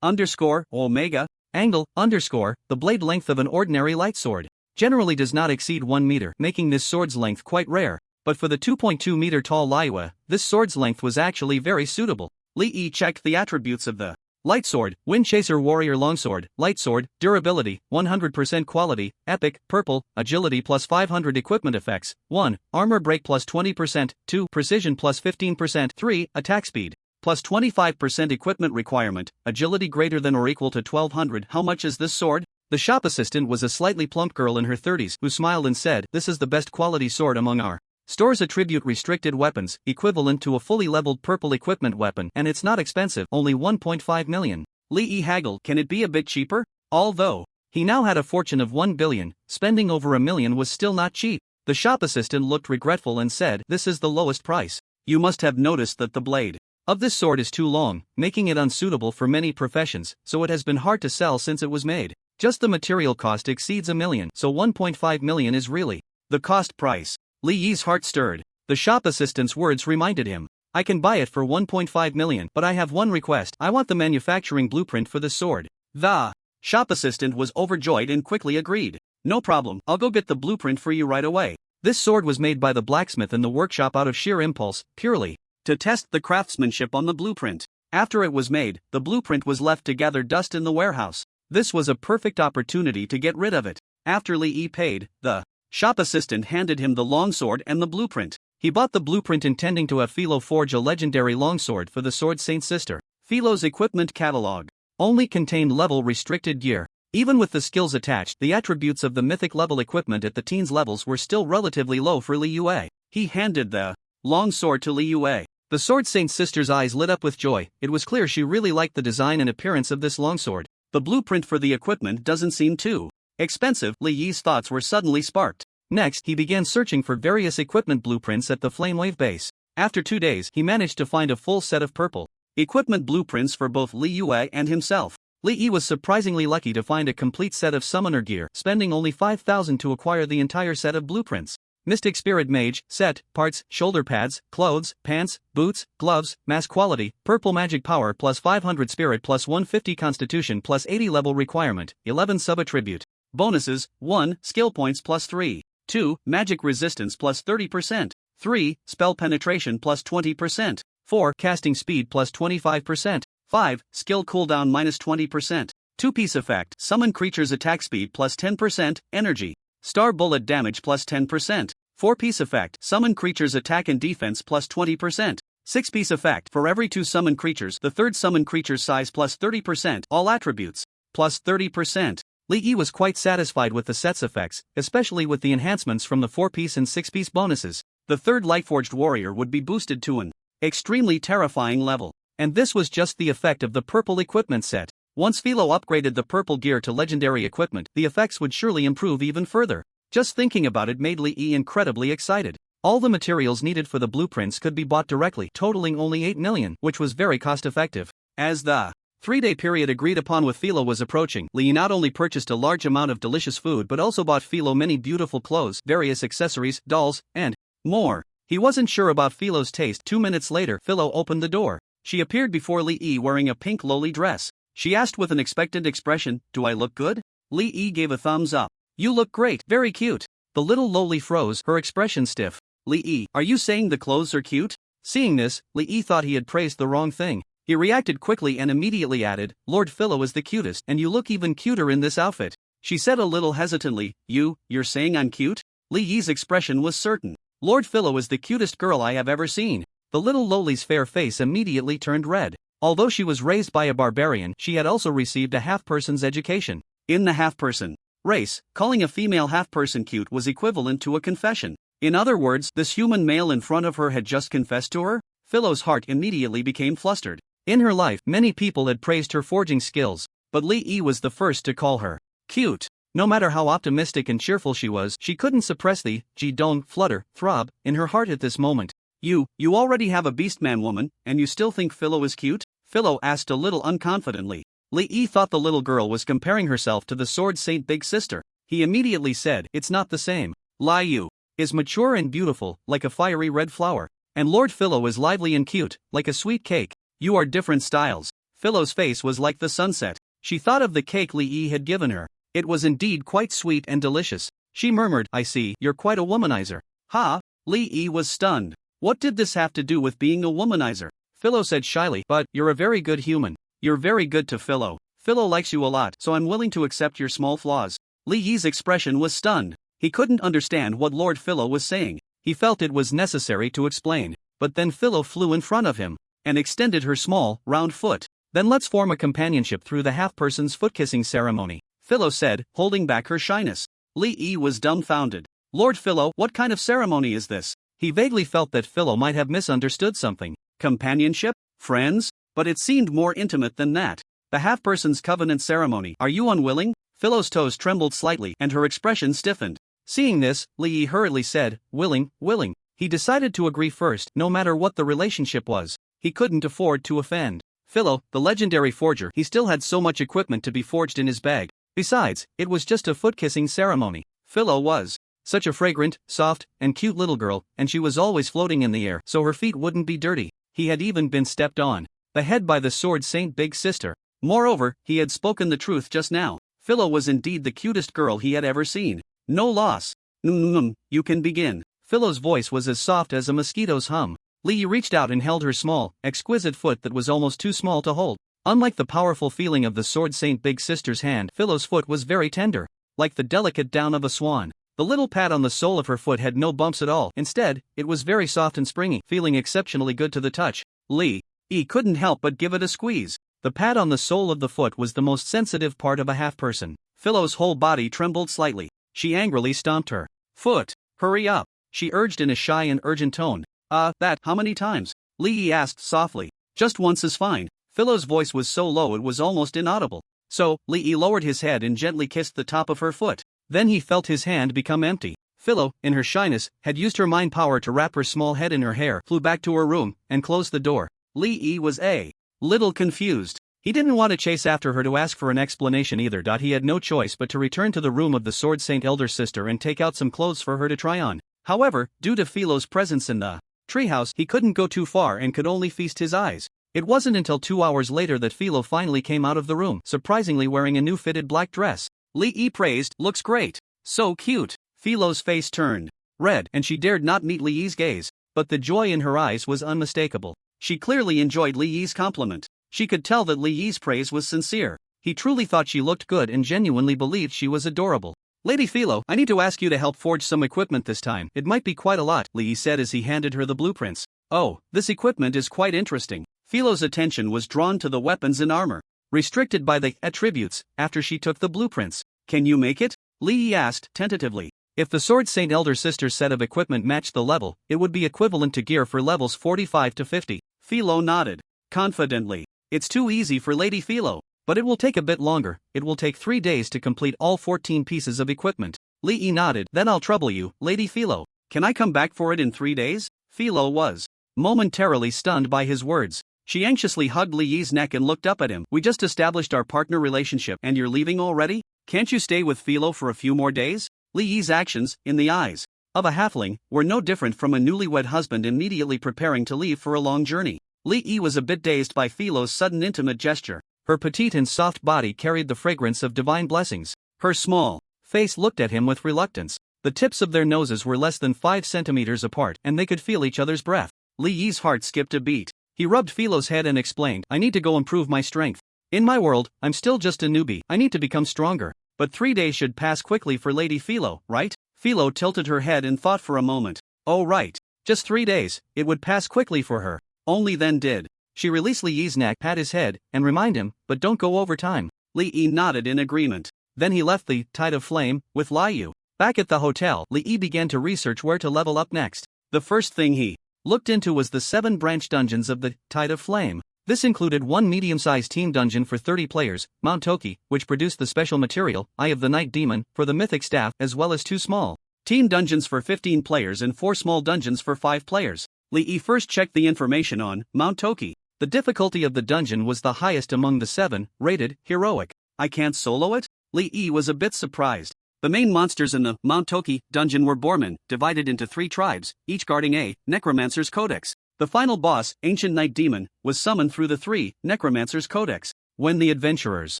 Omega. Angle, the blade length of an ordinary light sword generally does not exceed 1 meter, making this sword's length quite rare. But for the 2.2 meter tall Liyue, this sword's length was actually very suitable. Li Yi checked the attributes of the light sword: Wind Chaser Warrior Longsword, light sword, durability, 100% quality, epic, purple, agility plus 500 equipment effects, 1, armor break plus 20%, 2, precision plus 15%, 3, attack speed plus 25% equipment requirement, agility greater than or equal to 1200. How much is this sword? The shop assistant was a slightly plump girl in her 30s who smiled and said, "This is the best quality sword among our store's attribute restricted weapons, equivalent to a fully leveled purple equipment weapon, and it's not expensive, only 1.5 million. Li Yi haggled, "Can it be a bit cheaper?" Although he now had a fortune of 1 billion, spending over $1 million was still not cheap. The shop assistant looked regretful and said, "This is the lowest price. You must have noticed that the blade of this sword is too long, making it unsuitable for many professions, so it has been hard to sell since it was made. Just the material cost exceeds $1 million, so 1.5 million is really the cost price." Li Yi's heart stirred. The shop assistant's words reminded him, "I can buy it for 1.5 million, but I have one request. I want the manufacturing blueprint for this sword." The shop assistant was overjoyed and quickly agreed. "No problem, I'll go get the blueprint for you right away." This sword was made by the blacksmith in the workshop out of sheer impulse, purely to test the craftsmanship on the blueprint. After it was made, the blueprint was left to gather dust in the warehouse. This was a perfect opportunity to get rid of it. After Li Yi paid, the shop assistant handed him the longsword and the blueprint. He bought the blueprint intending to have Philo forge a legendary longsword for the Sword Saint Sister. Philo's equipment catalog only contained level-restricted gear. Even with the skills attached, the attributes of the mythic level equipment at the teens levels were still relatively low for Liyue. He handed the longsword to Liyue. The Sword Saint Sister's eyes lit up with joy. It was clear she really liked the design and appearance of this longsword. The blueprint for the equipment doesn't seem too expensive. Li Yi's thoughts were suddenly sparked. Next, he began searching for various equipment blueprints at the Flamewave base. After 2 days, he managed to find a full set of purple equipment blueprints for both Liyue and himself. Li Yi was surprisingly lucky to find a complete set of summoner gear, spending only 5,000 to acquire the entire set of blueprints. Mystic Spirit Mage, set, parts, shoulder pads, clothes, pants, boots, gloves, mass quality, purple magic power plus 500 spirit plus 150 constitution plus 80 level requirement, 11 sub-attribute. Bonuses, 1, skill points plus 3, 2, magic resistance plus 30%, 3, spell penetration plus 20%, 4, casting speed plus 25%, 5, skill cooldown minus 20%, 2-piece effect, summon creatures attack speed plus 10%, energy. Star bullet damage plus 10%. 4-piece effect, summon creatures attack and defense plus 20%. 6-piece effect, for every 2 summon creatures, the third summon creature's size plus 30%, all attributes plus 30%. Li Yi was quite satisfied with the set's effects, especially with the enhancements from the 4-piece and 6-piece bonuses. The third Lightforged Warrior would be boosted to an extremely terrifying level. And this was just the effect of the purple equipment set. Once Philo upgraded the purple gear to legendary equipment, the effects would surely improve even further. Just thinking about it made Li Yi incredibly excited. All the materials needed for the blueprints could be bought directly, totaling only 8 million, which was very cost-effective. As the 3-day period agreed upon with Philo was approaching, Li Yi not only purchased a large amount of delicious food but also bought Philo many beautiful clothes, various accessories, dolls, and more. He wasn't sure about Philo's taste. 2 minutes later, Philo opened the door. She appeared before Li Yi wearing a pink lowly dress. She asked with an expectant expression, "Do I look good?" Li Yi gave a thumbs up. "You look great, very cute." The little lowly froze, her expression stiff. "Li Yi, are you saying the clothes are cute?" Seeing this, Li Yi thought he had praised the wrong thing. He reacted quickly and immediately added, "Lord Philo is the cutest, and you look even cuter in this outfit." She said a little hesitantly, You're saying I'm cute?" Li Yi's expression was certain. "Lord Philo is the cutest girl I have ever seen." The little lowly's fair face immediately turned red. Although she was raised by a barbarian, she had also received a half-person's education. In the half-person race, calling a female half-person cute was equivalent to a confession. In other words, this human male in front of her had just confessed to her? Philo's heart immediately became flustered. In her life, many people had praised her forging skills, but Li Yi was the first to call her cute. No matter how optimistic and cheerful she was, she couldn't suppress the ji-dong flutter, throb, in her heart at this moment. You already have a beastman woman, and you still think Philo is cute?" Philo asked a little unconfidently. Li Yi thought the little girl was comparing herself to the Sword Saint Big Sister. He immediately said, "It's not the same. Lai Yu is mature and beautiful, like a fiery red flower. And Lord Philo is lively and cute, like a sweet cake. You are different styles." Philo's face was like the sunset. She thought of the cake Li Yi had given her. It was indeed quite sweet and delicious. She murmured, "I see, you're quite a womanizer." "Ha?" Li Yi was stunned. What did this have to do with being a womanizer? Philo said shyly, "But you're a very good human. You're very good to Philo. Philo likes you a lot, so I'm willing to accept your small flaws." Li Yi's expression was stunned. He couldn't understand what Lord Philo was saying. He felt it was necessary to explain. But then Philo flew in front of him and extended her small, round foot. "Then let's form a companionship through the half-person's foot-kissing ceremony," Philo said, holding back her shyness. Li Yi was dumbfounded. "Lord Philo, what kind of ceremony is this?" He vaguely felt that Philo might have misunderstood something. Companionship? Friends? But it seemed more intimate than that. "The half-person's covenant ceremony. Are you unwilling?" Philo's toes trembled slightly and her expression stiffened. Seeing this, Li Yi hurriedly said, willing. He decided to agree first, no matter what the relationship was. He couldn't afford to offend Philo, the legendary forger. He still had so much equipment to be forged in his bag. Besides, it was just a foot-kissing ceremony. Philo was such a fragrant, soft, and cute little girl, and she was always floating in the air, so her feet wouldn't be dirty. He had even been stepped on the head by the Sword Saint Big Sister. Moreover, he had spoken the truth just now. Philo was indeed the cutest girl he had ever seen. No loss. You can begin." Philo's voice was as soft as a mosquito's hum. Li Yi reached out and held her small, exquisite foot that was almost too small to hold. Unlike the powerful feeling of the Sword Saint Big Sister's hand, Philo's foot was very tender, like the delicate down of a swan. The little pat on the sole of her foot had no bumps at all. Instead, it was very soft and springy, feeling exceptionally good to the touch. Li Yi couldn't help but give it a squeeze. The pat on the sole of the foot was the most sensitive part of a half-person. Philo's whole body trembled slightly. She angrily stomped her foot. "Hurry up," she urged in a shy and urgent tone. How many times?" Li Yi asked softly. "Just once is fine." Philo's voice was so low it was almost inaudible. So, Li Yi lowered his head and gently kissed the top of her foot. Then he felt his hand become empty. Philo, in her shyness, had used her mind power to wrap her small head in her hair, flew back to her room, and closed the door. Li Yi was a little confused. He didn't want to chase after her to ask for an explanation either. He had no choice but to return to the room of the Sword Saint elder sister and take out some clothes for her to try on. However, due to Philo's presence in the treehouse, he couldn't go too far and could only feast his eyes. It wasn't until 2 hours later that Philo finally came out of the room, surprisingly wearing a new fitted black dress. Li Yi praised, "Looks great. So cute." Philo's face turned red, and she dared not meet Li Yi's gaze, but the joy in her eyes was unmistakable. She clearly enjoyed Li Yi's compliment. She could tell that Li Yi's praise was sincere. He truly thought she looked good and genuinely believed she was adorable. "Lady Philo, I need to ask you to help forge some equipment this time. It might be quite a lot," Li Yi said as he handed her the blueprints. "Oh, this equipment is quite interesting." Philo's attention was drawn to the weapons and armor, restricted by the attributes, after she took the blueprints. "Can you make it?" Li Yi asked tentatively. If the Sword Saint elder sister's set of equipment matched the level, it would be equivalent to gear for levels 45 to 50. Philo nodded confidently. "It's too easy for Lady Philo, but it will take a bit longer. It will take 3 days to complete all 14 pieces of equipment." Li Yi nodded. "Then I'll trouble you, Lady Philo. Can I come back for it in 3 days? Philo was momentarily stunned by his words. She anxiously hugged Li Yi's neck and looked up at him. "We just established our partner relationship and you're leaving already? Can't you stay with Philo for a few more days?" Li Yi's actions, in the eyes of a halfling, were no different from a newlywed husband immediately preparing to leave for a long journey. Li Yi was a bit dazed by Philo's sudden intimate gesture. Her petite and soft body carried the fragrance of divine blessings. Her small face looked at him with reluctance. The tips of their noses were less than 5 centimeters apart and they could feel each other's breath. Li Yi's heart skipped a beat. He rubbed Philo's head and explained, I need to go improve my strength. In my world, I'm still just a newbie, I need to become stronger. But 3 days should pass quickly for Lady Philo, right? Philo tilted her head and thought for a moment. Oh right. Just 3 days, it would pass quickly for her. Only then did she release Li Yi's neck, pat his head, and remind him, but don't go over time. Li Yi nodded in agreement. Then he left the Tide of Flame with Li Yu. Back at the hotel, Li Yi began to research where to level up next. The first thing he looked into was the 7 branch dungeons of the Tide of Flame. This included one medium-sized team dungeon for 30 players, Mount Toki, which produced the special material, Eye of the Night Demon, for the mythic staff, as well as 2 small team dungeons for 15 players and 4 small dungeons for 5 players. Li Yi first checked the information on Mount Toki. The difficulty of the dungeon was the highest among the 7, rated heroic. I can't solo it? Li Yi was a bit surprised. The main monsters in the Mount Toki dungeon were boarmen, divided into 3 tribes, each guarding a Necromancer's Codex. The final boss, Ancient Night Demon, was summoned through the 3 Necromancer's Codex. When the adventurers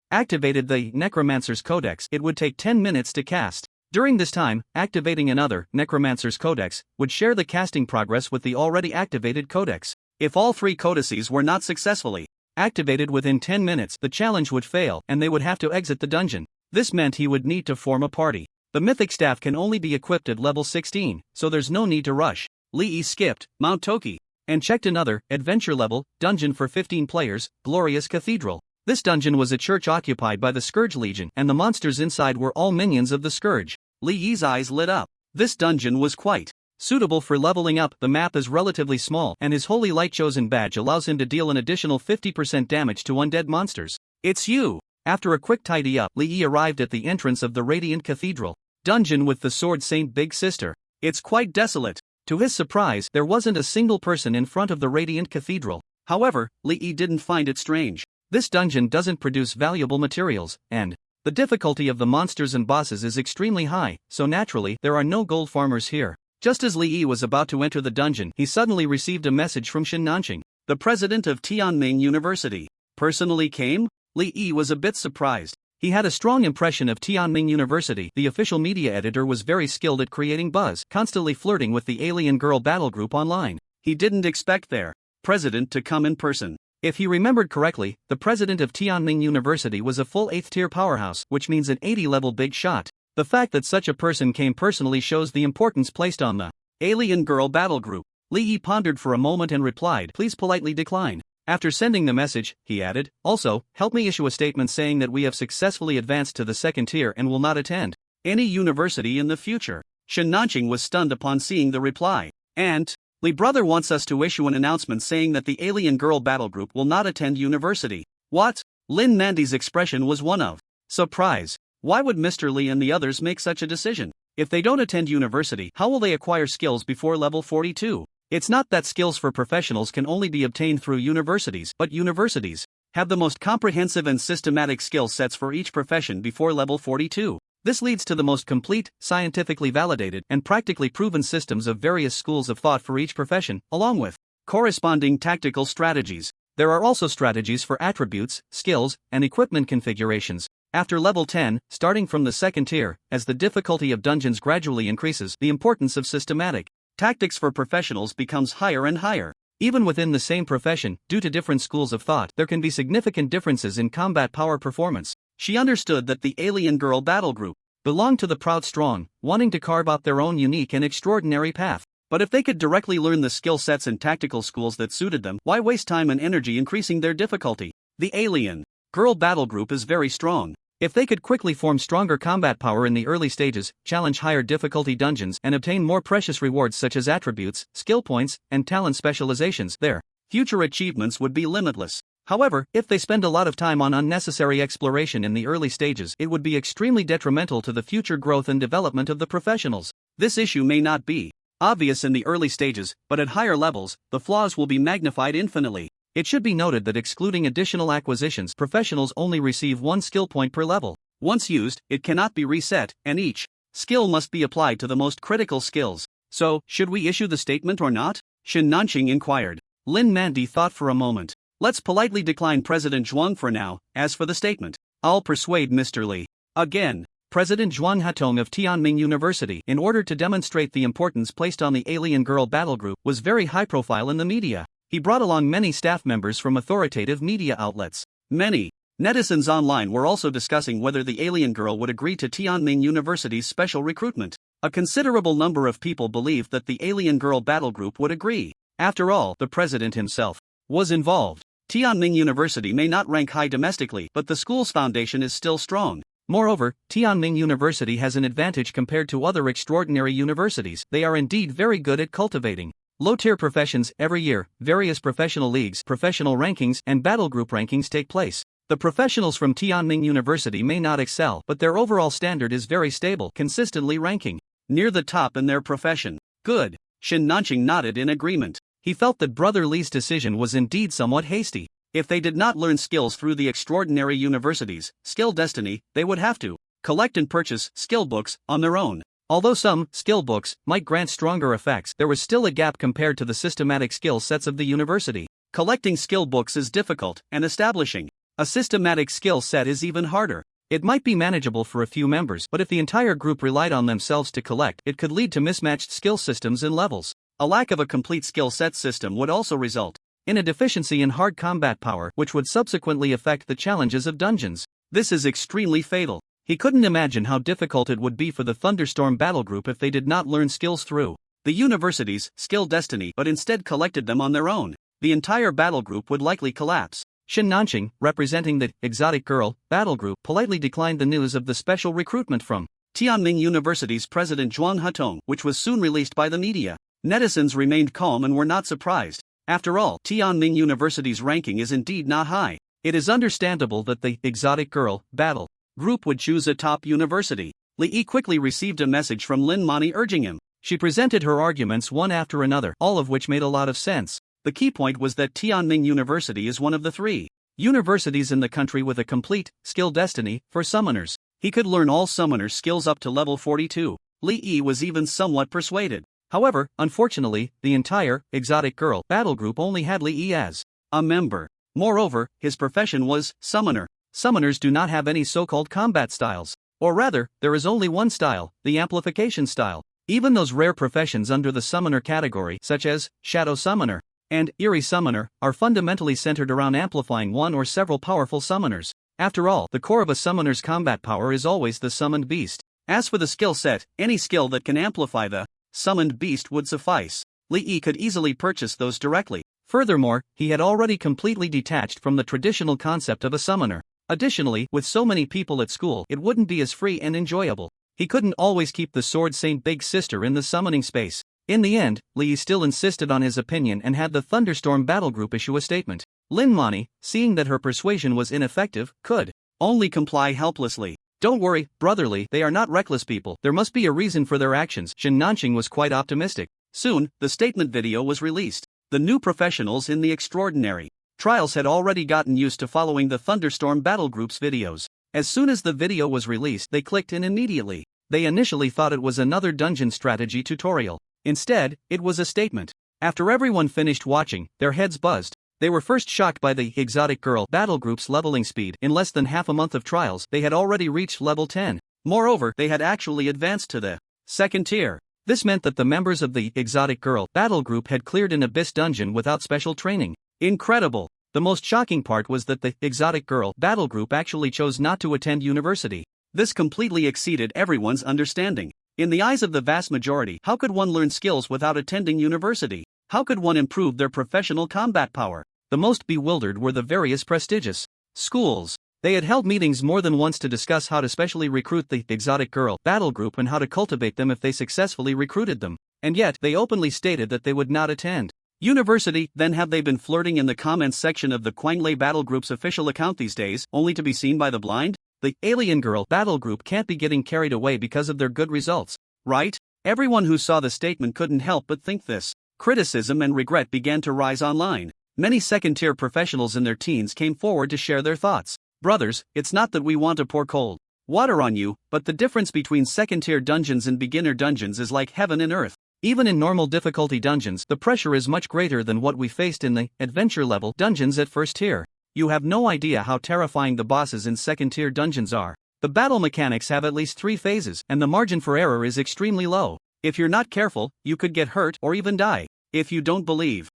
activated the Necromancer's Codex, it would take 10 minutes to cast. During this time, activating another Necromancer's Codex would share the casting progress with the already activated Codex. If all 3 codices were not successfully activated within 10 minutes, the challenge would fail and they would have to exit the dungeon. This meant he would need to form a party. The mythic staff can only be equipped at level 16, so there's no need to rush. Li Yi skipped Mount Toki and checked another adventure level dungeon for 15 players, Glorious Cathedral. This dungeon was a church occupied by the Scourge Legion, and the monsters inside were all minions of the Scourge. Li Yi's eyes lit up. This dungeon was quite suitable for leveling up. The map is relatively small, and his Holy Light Chosen badge allows him to deal an additional 50% damage to undead monsters. It's you! After a quick tidy up, Li Yi arrived at the entrance of the Radiant Cathedral dungeon with the Sword Saint Big Sister. It's quite desolate. To his surprise, there wasn't a single person in front of the Radiant Cathedral. However, Li Yi didn't find it strange. This dungeon doesn't produce valuable materials, and the difficulty of the monsters and bosses is extremely high, so naturally, there are no gold farmers here. Just as Li Yi was about to enter the dungeon, he suddenly received a message from Shin Nanqing, the president of Tianming University. Personally came? Li Yi was a bit surprised. He had a strong impression of Tianming University. The official media editor was very skilled at creating buzz, constantly flirting with the alien girl battle group online. He didn't expect their president to come in person. If he remembered correctly, the president of Tianming University was a full 8th-tier powerhouse, which means an 80-level big shot. The fact that such a person came personally shows the importance placed on the alien girl battle group. Li Yi pondered for a moment and replied, "Please politely decline." After sending the message, he added, "Also, help me issue a statement saying that we have successfully advanced to the 2nd tier and will not attend any university in the future." Shin Nanqing was stunned upon seeing the reply. "And Li brother wants us to issue an announcement saying that the alien girl battle group will not attend university." What? Lin Mandy's expression was one of surprise. Why would Mr. Li and the others make such a decision? If they don't attend university, how will they acquire skills before level 42? It's not that skills for professionals can only be obtained through universities, but universities have the most comprehensive and systematic skill sets for each profession before level 42. This leads to the most complete, scientifically validated, and practically proven systems of various schools of thought for each profession, along with corresponding tactical strategies. There are also strategies for attributes, skills, and equipment configurations. After level 10, starting from the 2nd tier, as the difficulty of dungeons gradually increases, the importance of systematic tactics for professionals becomes higher and higher. Even within the same profession, due to different schools of thought, there can be significant differences in combat power performance. She understood that the alien girl battle group belonged to the proud strong, wanting to carve out their own unique and extraordinary path. But if they could directly learn the skill sets and tactical schools that suited them, why waste time and energy increasing their difficulty? The alien girl battle group is very strong. If they could quickly form stronger combat power in the early stages, challenge higher difficulty dungeons, and obtain more precious rewards such as attributes, skill points, and talent specializations, their future achievements would be limitless. However, if they spend a lot of time on unnecessary exploration in the early stages, it would be extremely detrimental to the future growth and development of the professionals. This issue may not be obvious in the early stages, but at higher levels, the flaws will be magnified infinitely. It should be noted that excluding additional acquisitions, professionals only receive 1 skill point per level. Once used, it cannot be reset, and each skill must be applied to the most critical skills. So, should we issue the statement or not? Shin Nanqing inquired. Lin Mandy thought for a moment. Let's politely decline President Zhuang for now. As for the statement, I'll persuade Mr. Li. Again, President Zhuang Hatong of Tianming University, in order to demonstrate the importance placed on the alien girl battle group, was very high profile in the media. he brought along many staff members from authoritative media outlets. Many netizens online were also discussing whether the alien girl would agree to Tianming University's special recruitment. A considerable number of people believed that the alien girl battle group would agree. After all, the president himself was involved. Tianming University may not rank high domestically, but the school's foundation is still strong. Moreover, Tianming University has an advantage compared to other extraordinary universities. They are indeed very good at cultivating low-tier professions. Every year, various professional leagues, professional rankings, and battle group rankings take place. The professionals from Tianming University may not excel, but their overall standard is very stable, consistently ranking near the top in their profession. Good. Shin Nanqing nodded in agreement. He felt that Brother Li's decision was indeed somewhat hasty. If they did not learn skills through the extraordinary universities, skill destiny, they would have to collect and purchase skill books on their own. Although some skill books might grant stronger effects, there was still a gap compared to the systematic skill sets of the university. Collecting skill books is difficult, and establishing a systematic skill set is even harder. It might be manageable for a few members, but if the entire group relied on themselves to collect, it could lead to mismatched skill systems and levels. A lack of a complete skill set system would also result in a deficiency in hard combat power, which would subsequently affect the challenges of dungeons. This is extremely fatal. He couldn't imagine how difficult it would be for the Thunderstorm battle group if they did not learn skills through the university's skill destiny but instead collected them on their own. The entire battle group would likely collapse. Shin Nanqing, representing the Exotic Girl battle group, politely declined the news of the special recruitment from Tianming University's president Zhuang Hutong, which was soon released by the media. Netizens remained calm and were not surprised. After all, Tianming University's ranking is indeed not high. It is understandable that the Exotic Girl battle group would choose a top university. Li Yi quickly received a message from Lin Mani urging him. She presented her arguments one after another, all of which made a lot of sense. The key point was that Tianming University is one of the 3 universities in the country with a complete skill destiny for summoners. He could learn all summoner skills up to level 42. Li Yi was even somewhat persuaded. However, unfortunately, the entire Exotic Girl battle group only had Li Yi as a member. Moreover, his profession was summoner. Summoners do not have any so-called combat styles. Or rather, there is only one style, the amplification style. Even those rare professions under the summoner category, such as Shadow Summoner and Eerie Summoner, are fundamentally centered around amplifying one or several powerful summoners. After all, the core of a summoner's combat power is always the summoned beast. As for the skill set, any skill that can amplify the summoned beast would suffice. Li Yi could easily purchase those directly. Furthermore, he had already completely detached from the traditional concept of a summoner. Additionally, with so many people at school, it wouldn't be as free and enjoyable. He couldn't always keep the Sword Saint Big Sister in the summoning space. In the end, Li Yi still insisted on his opinion and had the Thunderstorm battle group issue a statement. Lin Mani, seeing that her persuasion was ineffective, could only comply helplessly. Don't worry, brotherly, they are not reckless people. There must be a reason for their actions. Shin Nanqing was quite optimistic. Soon, the statement video was released. The new professionals in the extraordinary trials had already gotten used to following the Thunderstorm battle group's videos. As soon as the video was released, they clicked in immediately. They initially thought it was another dungeon strategy tutorial. Instead, it was a statement. After everyone finished watching, their heads buzzed. They were first shocked by the Exotic Girl battle group's leveling speed. In less than half a month of trials, they had already reached level 10. Moreover, they had actually advanced to the second tier. This meant that the members of the Exotic Girl battle group had cleared an abyss dungeon without special training. Incredible! The most shocking part was that the Exotic Girl battle group actually chose not to attend university. This completely exceeded everyone's understanding. In the eyes of the vast majority, how could one learn skills without attending university? How could one improve their professional combat power? The most bewildered were the various prestigious schools. They had held meetings more than once to discuss how to specially recruit the Exotic Girl battle group and how to cultivate them if they successfully recruited them. And yet, they openly stated that they would not attend university. Then have they been flirting in the comments section of the Quanglei battle group's official account these days, only to be seen by the blind? The Alien Girl battle group can't be getting carried away because of their good results, right? Everyone who saw the statement couldn't help but think this. Criticism and regret began to rise online. Many second-tier professionals in their teens came forward to share their thoughts. Brothers, it's not that we want to pour cold water on you, but the difference between second-tier dungeons and beginner dungeons is like heaven and earth. Even in normal difficulty dungeons, the pressure is much greater than what we faced in the adventure-level dungeons at first tier. You have no idea how terrifying the bosses in second-tier dungeons are. The battle mechanics have at least 3 phases, and the margin for error is extremely low. If you're not careful, you could get hurt or even die. If you don't believe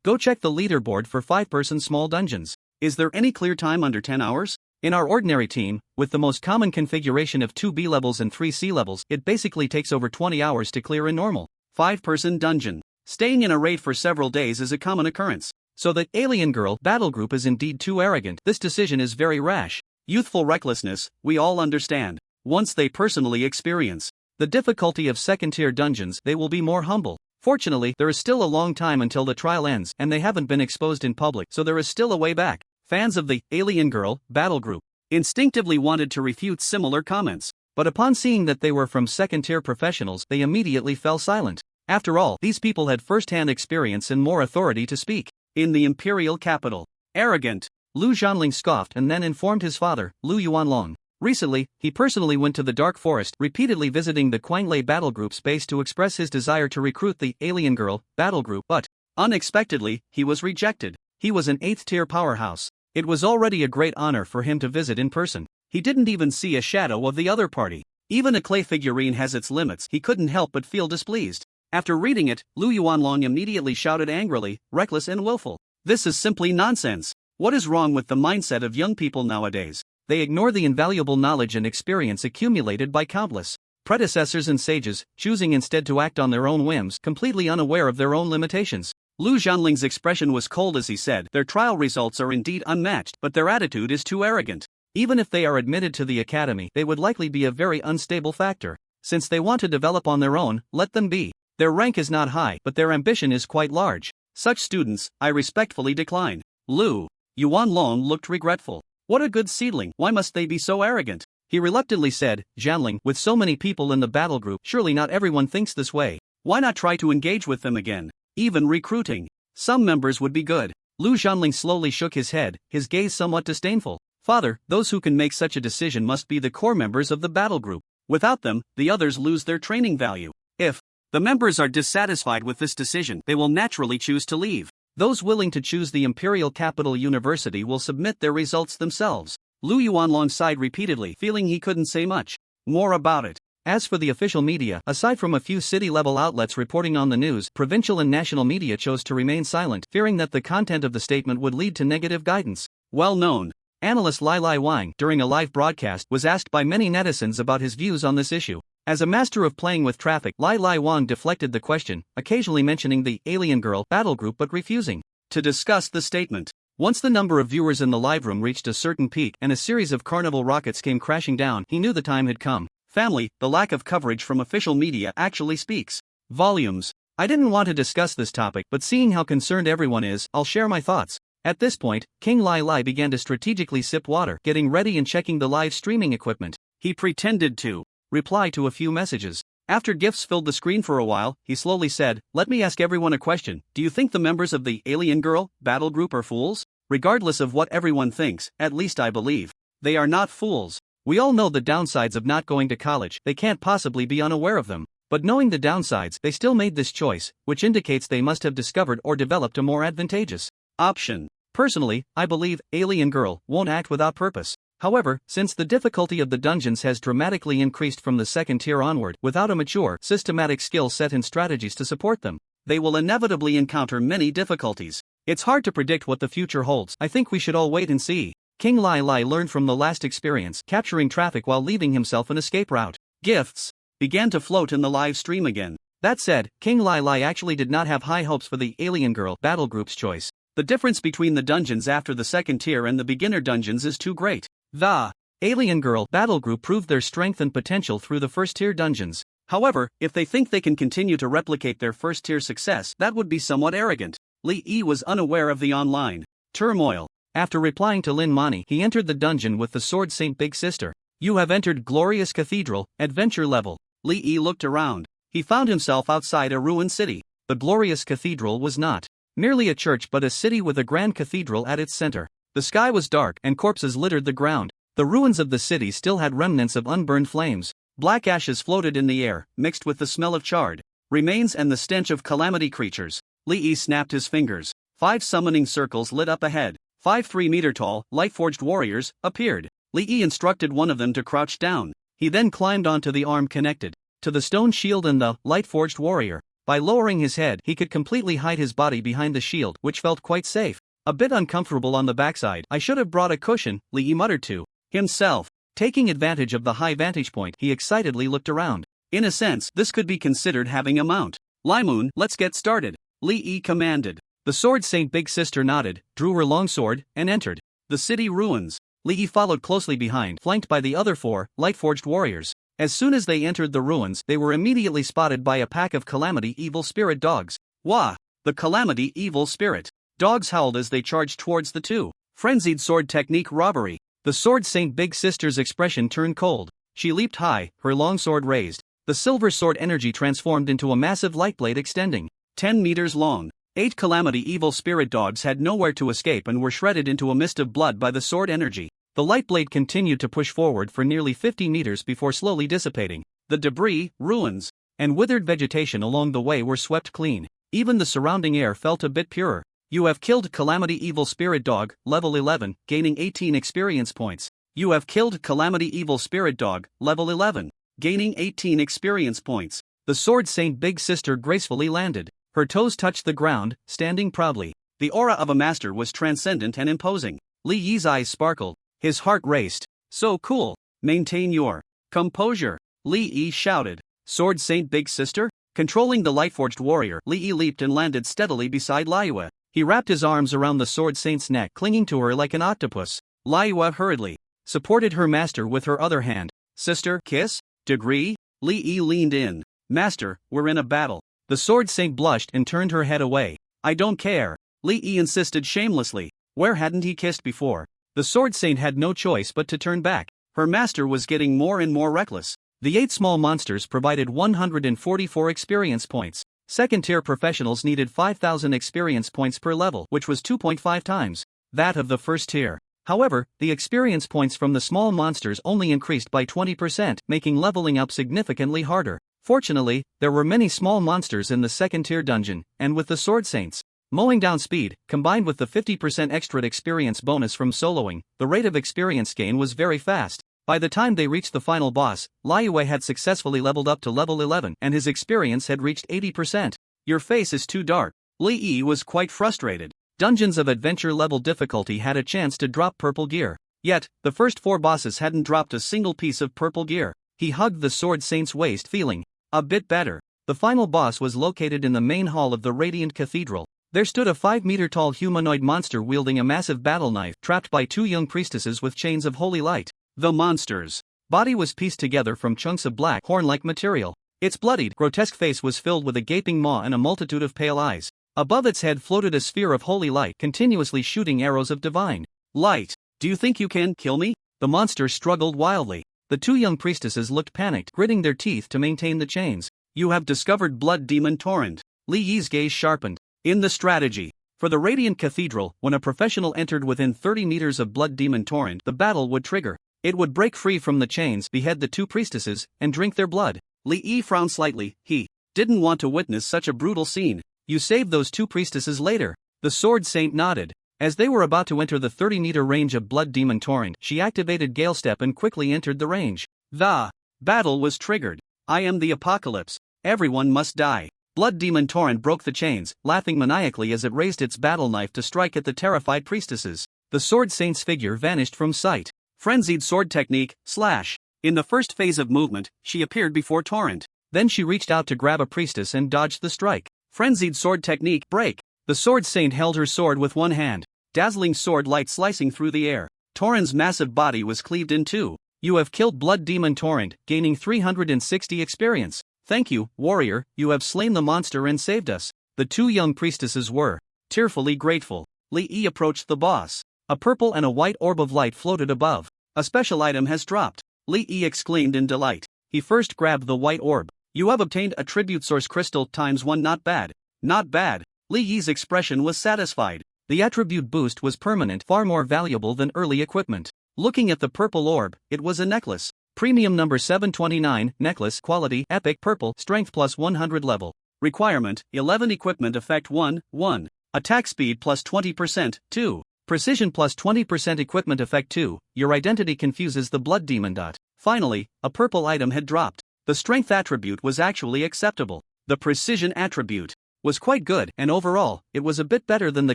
Go check the leaderboard for 5-person small dungeons. Is there any clear time under 10 hours? In our ordinary team, with the most common configuration of 2 B levels and 3 C levels, it basically takes over 20 hours to clear a normal 5-person dungeon. Staying in a raid for several days is a common occurrence. So the Alien Girl battle group is indeed too arrogant. This decision is very rash. Youthful recklessness, we all understand. Once they personally experience the difficulty of second-tier dungeons, they will be more humble. Fortunately, there is still a long time until the trial ends, and they haven't been exposed in public, so there is still a way back. Fans of the Alien Girl battle group instinctively wanted to refute similar comments, but upon seeing that they were from second-tier professionals, they immediately fell silent. After all, these people had first-hand experience and more authority to speak. In the imperial capital, arrogant, Lu Zhanling scoffed and then informed his father, Lu Yuanlong. Recently, he personally went to the Dark Forest, repeatedly visiting the Quanglei battle group's base to express his desire to recruit the Alien Girl battle group, but unexpectedly, he was rejected. He was an 8th-tier powerhouse. It was already a great honor for him to visit in person. He didn't even see a shadow of the other party. Even a clay figurine has its limits. He couldn't help but feel displeased. After reading it, Lu Yuanlong immediately shouted angrily, reckless and willful. This is simply nonsense. What is wrong with the mindset of young people nowadays? They ignore the invaluable knowledge and experience accumulated by countless predecessors and sages, choosing instead to act on their own whims, completely unaware of their own limitations. Lu Zhanling's expression was cold as he said, their trial results are indeed unmatched, but their attitude is too arrogant. Even if they are admitted to the academy, they would likely be a very unstable factor. Since they want to develop on their own, let them be. Their rank is not high, but their ambition is quite large. Such students, I respectfully decline. Lu Yuanlong looked regretful. What a good seedling, why must they be so arrogant? He reluctantly said, Zhanling, with so many people in the battle group, surely not everyone thinks this way. Why not try to engage with them again? Even recruiting some members would be good. Lu Zhanling slowly shook his head, his gaze somewhat disdainful. Father, those who can make such a decision must be the core members of the battle group. Without them, the others lose their training value. If the members are dissatisfied with this decision, they will naturally choose to leave. Those willing to choose the Imperial Capital University will submit their results themselves. Lu Yuanlong sighed repeatedly, feeling he couldn't say much more about it. As for the official media, aside from a few city-level outlets reporting on the news, provincial and national media chose to remain silent, fearing that the content of the statement would lead to negative guidance. Well-known analyst Lai Lai Wang, during a live broadcast, was asked by many netizens about his views on this issue. As a master of playing with traffic, Lai Lai Wang deflected the question, occasionally mentioning the Alien Girl battle group but refusing to discuss the statement. Once the number of viewers in the live room reached a certain peak and a series of carnival rockets came crashing down, he knew the time had come. Family, the lack of coverage from official media actually speaks volumes. I didn't want to discuss this topic, but seeing how concerned everyone is, I'll share my thoughts. At this point, King Lai Lai began to strategically sip water, getting ready and checking the live streaming equipment. He pretended to reply to a few messages. After gifs filled the screen for a while, he slowly said, let me ask everyone a question. Do you think the members of the Alien Girl battle group are fools? Regardless of what everyone thinks, at least I believe they are not fools. We all know the downsides of not going to college, they can't possibly be unaware of them. But knowing the downsides, they still made this choice, which indicates they must have discovered or developed a more advantageous option. Personally, I believe Alien Girl won't act without purpose. However, since the difficulty of the dungeons has dramatically increased from the second tier onward, without a mature, systematic skill set and strategies to support them, they will inevitably encounter many difficulties. It's hard to predict what the future holds. I think we should all wait and see. King Lai Lai learned from the last experience, capturing traffic while leaving himself an escape route. Gifts began to float in the live stream again. That said, King Lai Lai actually did not have high hopes for the Alien Girl battle group's choice. The difference between the dungeons after the second tier and the beginner dungeons is too great. The Alien Girl battle group proved their strength and potential through the first tier dungeons. However, if they think they can continue to replicate their first tier success, that would be somewhat arrogant. Li Yi was unaware of the online turmoil. After replying to Lin Mani, he entered the dungeon with the sword Saint Big Sister. You have entered Glorious Cathedral, adventure level. Li Yi looked around. He found himself outside a ruined city. The Glorious Cathedral was not merely a church but a city with a grand cathedral at its center. The sky was dark and corpses littered the ground. The ruins of the city still had remnants of unburned flames. Black ashes floated in the air, mixed with the smell of charred remains and the stench of calamity creatures. Li Yi snapped his fingers. 5 summoning circles lit up ahead. 5 3-meter-tall, light-forged warriors appeared. Li Yi instructed one of them to crouch down. He then climbed onto the arm connected to the stone shield and the light-forged warrior. By lowering his head, he could completely hide his body behind the shield, which felt quite safe. A bit uncomfortable on the backside. I should have brought a cushion, Lee muttered to himself. Taking advantage of the high vantage point, he excitedly looked around. In a sense, this could be considered having a mount. Moon, let's get started, Lee commanded. The Sword Saint Big Sister nodded, drew her longsword, and entered the city ruins. Lee followed closely behind, flanked by the other 4 light-forged warriors. As soon as they entered the ruins, they were immediately spotted by a pack of Calamity Evil Spirit dogs. Wah! The Calamity Evil Spirit dogs howled as they charged towards the 2. Frenzied sword technique robbery. The Sword Saint Big Sister's expression turned cold. She leaped high, her longsword raised. The silver sword energy transformed into a massive light blade extending 10 meters long. 8 Calamity Evil Spirit dogs had nowhere to escape and were shredded into a mist of blood by the sword energy. The light blade continued to push forward for nearly 50 meters before slowly dissipating. The debris, ruins, and withered vegetation along the way were swept clean. Even the surrounding air felt a bit purer. You have killed Calamity Evil Spirit Dog, level 11, gaining 18 experience points. You have killed Calamity Evil Spirit Dog, level 11, gaining 18 experience points. The Sword Saint Big Sister gracefully landed. Her toes touched the ground, standing proudly. The aura of a master was transcendent and imposing. Li Yi's eyes sparkled. His heart raced. So cool. Maintain your composure, Li Yi shouted. Sword Saint Big Sister? Controlling the Lightforged warrior, Li Yi leaped and landed steadily beside Liyue. He wrapped his arms around the Sword Saint's neck, clinging to her like an octopus. Liyue hurriedly supported her master with her other hand. Sister, kiss? Degree? Li Yi leaned in. Master, we're in a battle. The Sword Saint blushed and turned her head away. I don't care, Li Yi insisted shamelessly. Where hadn't he kissed before? The Sword Saint had no choice but to turn back. Her master was getting more and more reckless. The 8 small monsters provided 144 experience points. Second-tier professionals needed 5,000 experience points per level, which was 2.5 times that of the first tier. However, the experience points from the small monsters only increased by 20%, making leveling up significantly harder. Fortunately, there were many small monsters in the second-tier dungeon, and with the Sword Saints mowing down speed, combined with the 50% extra experience bonus from soloing, the rate of experience gain was very fast. By the time they reached the final boss, Liyue had successfully leveled up to level 11 and his experience had reached 80%. Your face is too dark. Li Yi was quite frustrated. Dungeons of Adventure level difficulty had a chance to drop purple gear. Yet, the first 4 bosses hadn't dropped a single piece of purple gear. He hugged the Sword Saint's waist, feeling a bit better. The final boss was located in the main hall of the Radiant Cathedral. There stood a 5-meter-tall humanoid monster wielding a massive battle knife, trapped by 2 young priestesses with chains of holy light. The monster's body was pieced together from chunks of black, horn-like material. Its bloodied, grotesque face was filled with a gaping maw and a multitude of pale eyes. Above its head floated a sphere of holy light, continuously shooting arrows of divine light. Do you think you can kill me? The monster struggled wildly. The 2 young priestesses looked panicked, gritting their teeth to maintain the chains. You have discovered Blood Demon Torrent. Li Yi's gaze sharpened. In the strategy for the Radiant Cathedral, when a professional entered within 30 meters of Blood Demon Torrent, the battle would trigger. It would break free from the chains, behead the 2 priestesses, and drink their blood. Li Yi frowned slightly. He didn't want to witness such a brutal scene. You saved those 2 priestesses later. The Sword Saint nodded. As they were about to enter the 30-meter range of Blood Demon Torrent, she activated Gale Step and quickly entered the range. The battle was triggered. I am the apocalypse. Everyone must die. Blood Demon Torrent broke the chains, laughing maniacally as it raised its battle knife to strike at the terrified priestesses. The Sword Saint's figure vanished from sight. Frenzied sword technique, slash. In the first phase of movement, she appeared before Torrent. Then she reached out to grab a priestess and dodged the strike. Frenzied sword technique, break. The Sword Saint held her sword with one hand. Dazzling sword light slicing through the air. Torrent's massive body was cleaved in 2. You have killed Blood Demon Torrent, gaining 360 experience. Thank you, warrior, you have slain the monster and saved us. The 2 young priestesses were tearfully grateful. Li Yi approached the boss. A purple and a white orb of light floated above. A special item has dropped. Li Yi exclaimed in delight. He first grabbed the white orb. You have obtained a tribute source crystal ×1. Not bad. Not bad. Li Yi's expression was satisfied. The attribute boost was permanent, far more valuable than early equipment. Looking at the purple orb, it was a necklace. Premium number 729, necklace, quality, epic, purple, strength plus 100 level. Requirement, 11 equipment effect 1, 1. Attack speed plus 20%, 2. Precision plus 20% equipment effect 2, your identity confuses the blood demon. Finally, a purple item had dropped. The strength attribute was actually acceptable. The precision attribute was quite good, and overall, it was a bit better than the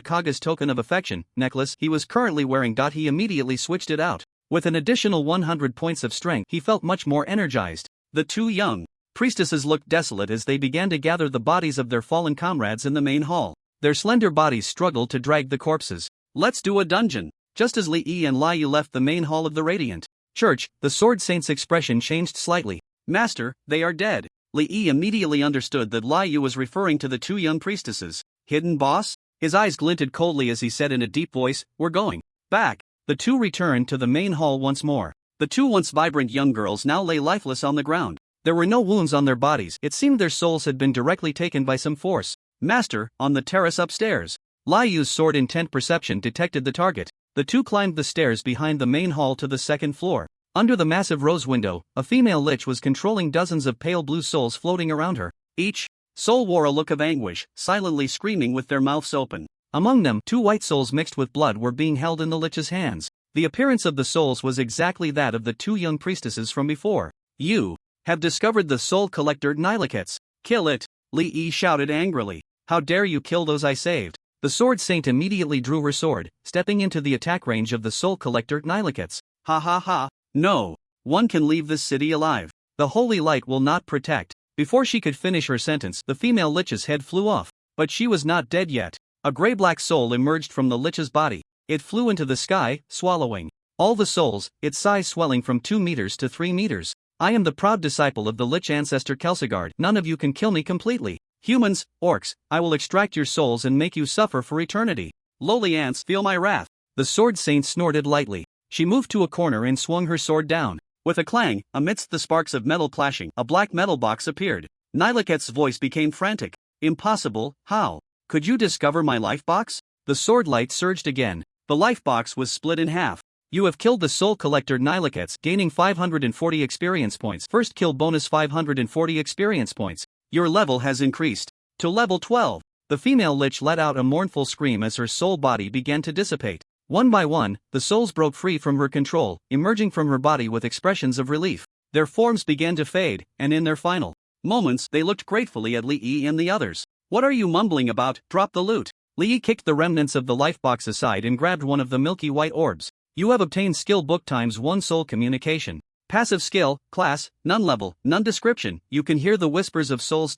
Kaga's token of affection necklace he was currently wearing. He immediately switched it out. With an additional 100 points of strength, he felt much more energized. The two young priestesses looked desolate as they began to gather the bodies of their fallen comrades in the main hall. Their slender bodies struggled to drag the corpses. Let's do a dungeon. Just as Li Yi and Liu left the main hall of the Radiant Church, the Sword Saint's expression changed slightly. Master, they are dead. Li Yi immediately understood that Liu was referring to the two young priestesses. Hidden boss? His eyes glinted coldly as he said in a deep voice, "We're going back." The two returned to the main hall once more. The two once vibrant young girls now lay lifeless on the ground. There were no wounds on their bodies. It seemed their souls had been directly taken by some force. Master, on the terrace upstairs. Liu's sword intent perception detected the target. The two climbed the stairs behind the main hall to the second floor. Under the massive rose window, a female lich was controlling dozens of pale blue souls floating around her. Each soul wore a look of anguish, silently screaming with their mouths open. Among them, two white souls mixed with blood were being held in the lich's hands. The appearance of the souls was exactly that of the two young priestesses from before. You have discovered the soul collector Nilakets. Kill it, Li Yi shouted angrily. How dare you kill those I saved? The Sword Saint immediately drew her sword, stepping into the attack range of the soul collector Nilakets. Ha ha ha, no. One can leave this city alive. The holy light will not protect. Before she could finish her sentence, the female lich's head flew off. But she was not dead yet. A gray-black soul emerged from the lich's body. It flew into the sky, swallowing all the souls, its size swelling from 2 meters to 3 meters. I am the proud disciple of the lich ancestor Kelsegard. None of you can kill me completely. Humans, orcs, I will extract your souls and make you suffer for eternity. Lowly ants, feel my wrath. The Sword Saint snorted lightly. She moved to a corner and swung her sword down. With a clang, amidst the sparks of metal clashing, a black metal box appeared. Nilaket's voice became frantic. Impossible, how? Could you discover my life box? The sword light surged again. The life box was split in half. You have killed the soul collector Nilakets, gaining 540 experience points. First kill bonus 540 experience points. Your level has increased to level 12. The female lich let out a mournful scream as her soul body began to dissipate. One by one, the souls broke free from her control, emerging from her body with expressions of relief. Their forms began to fade, and in their final moments, they looked gratefully at Li Yi and the others. What are you mumbling about? Drop the loot. Li Yi kicked the remnants of the life box aside and grabbed one of the milky white orbs. You have obtained skill book ×1 soul communication. Passive skill, class, none level, none description. You can hear the whispers of souls.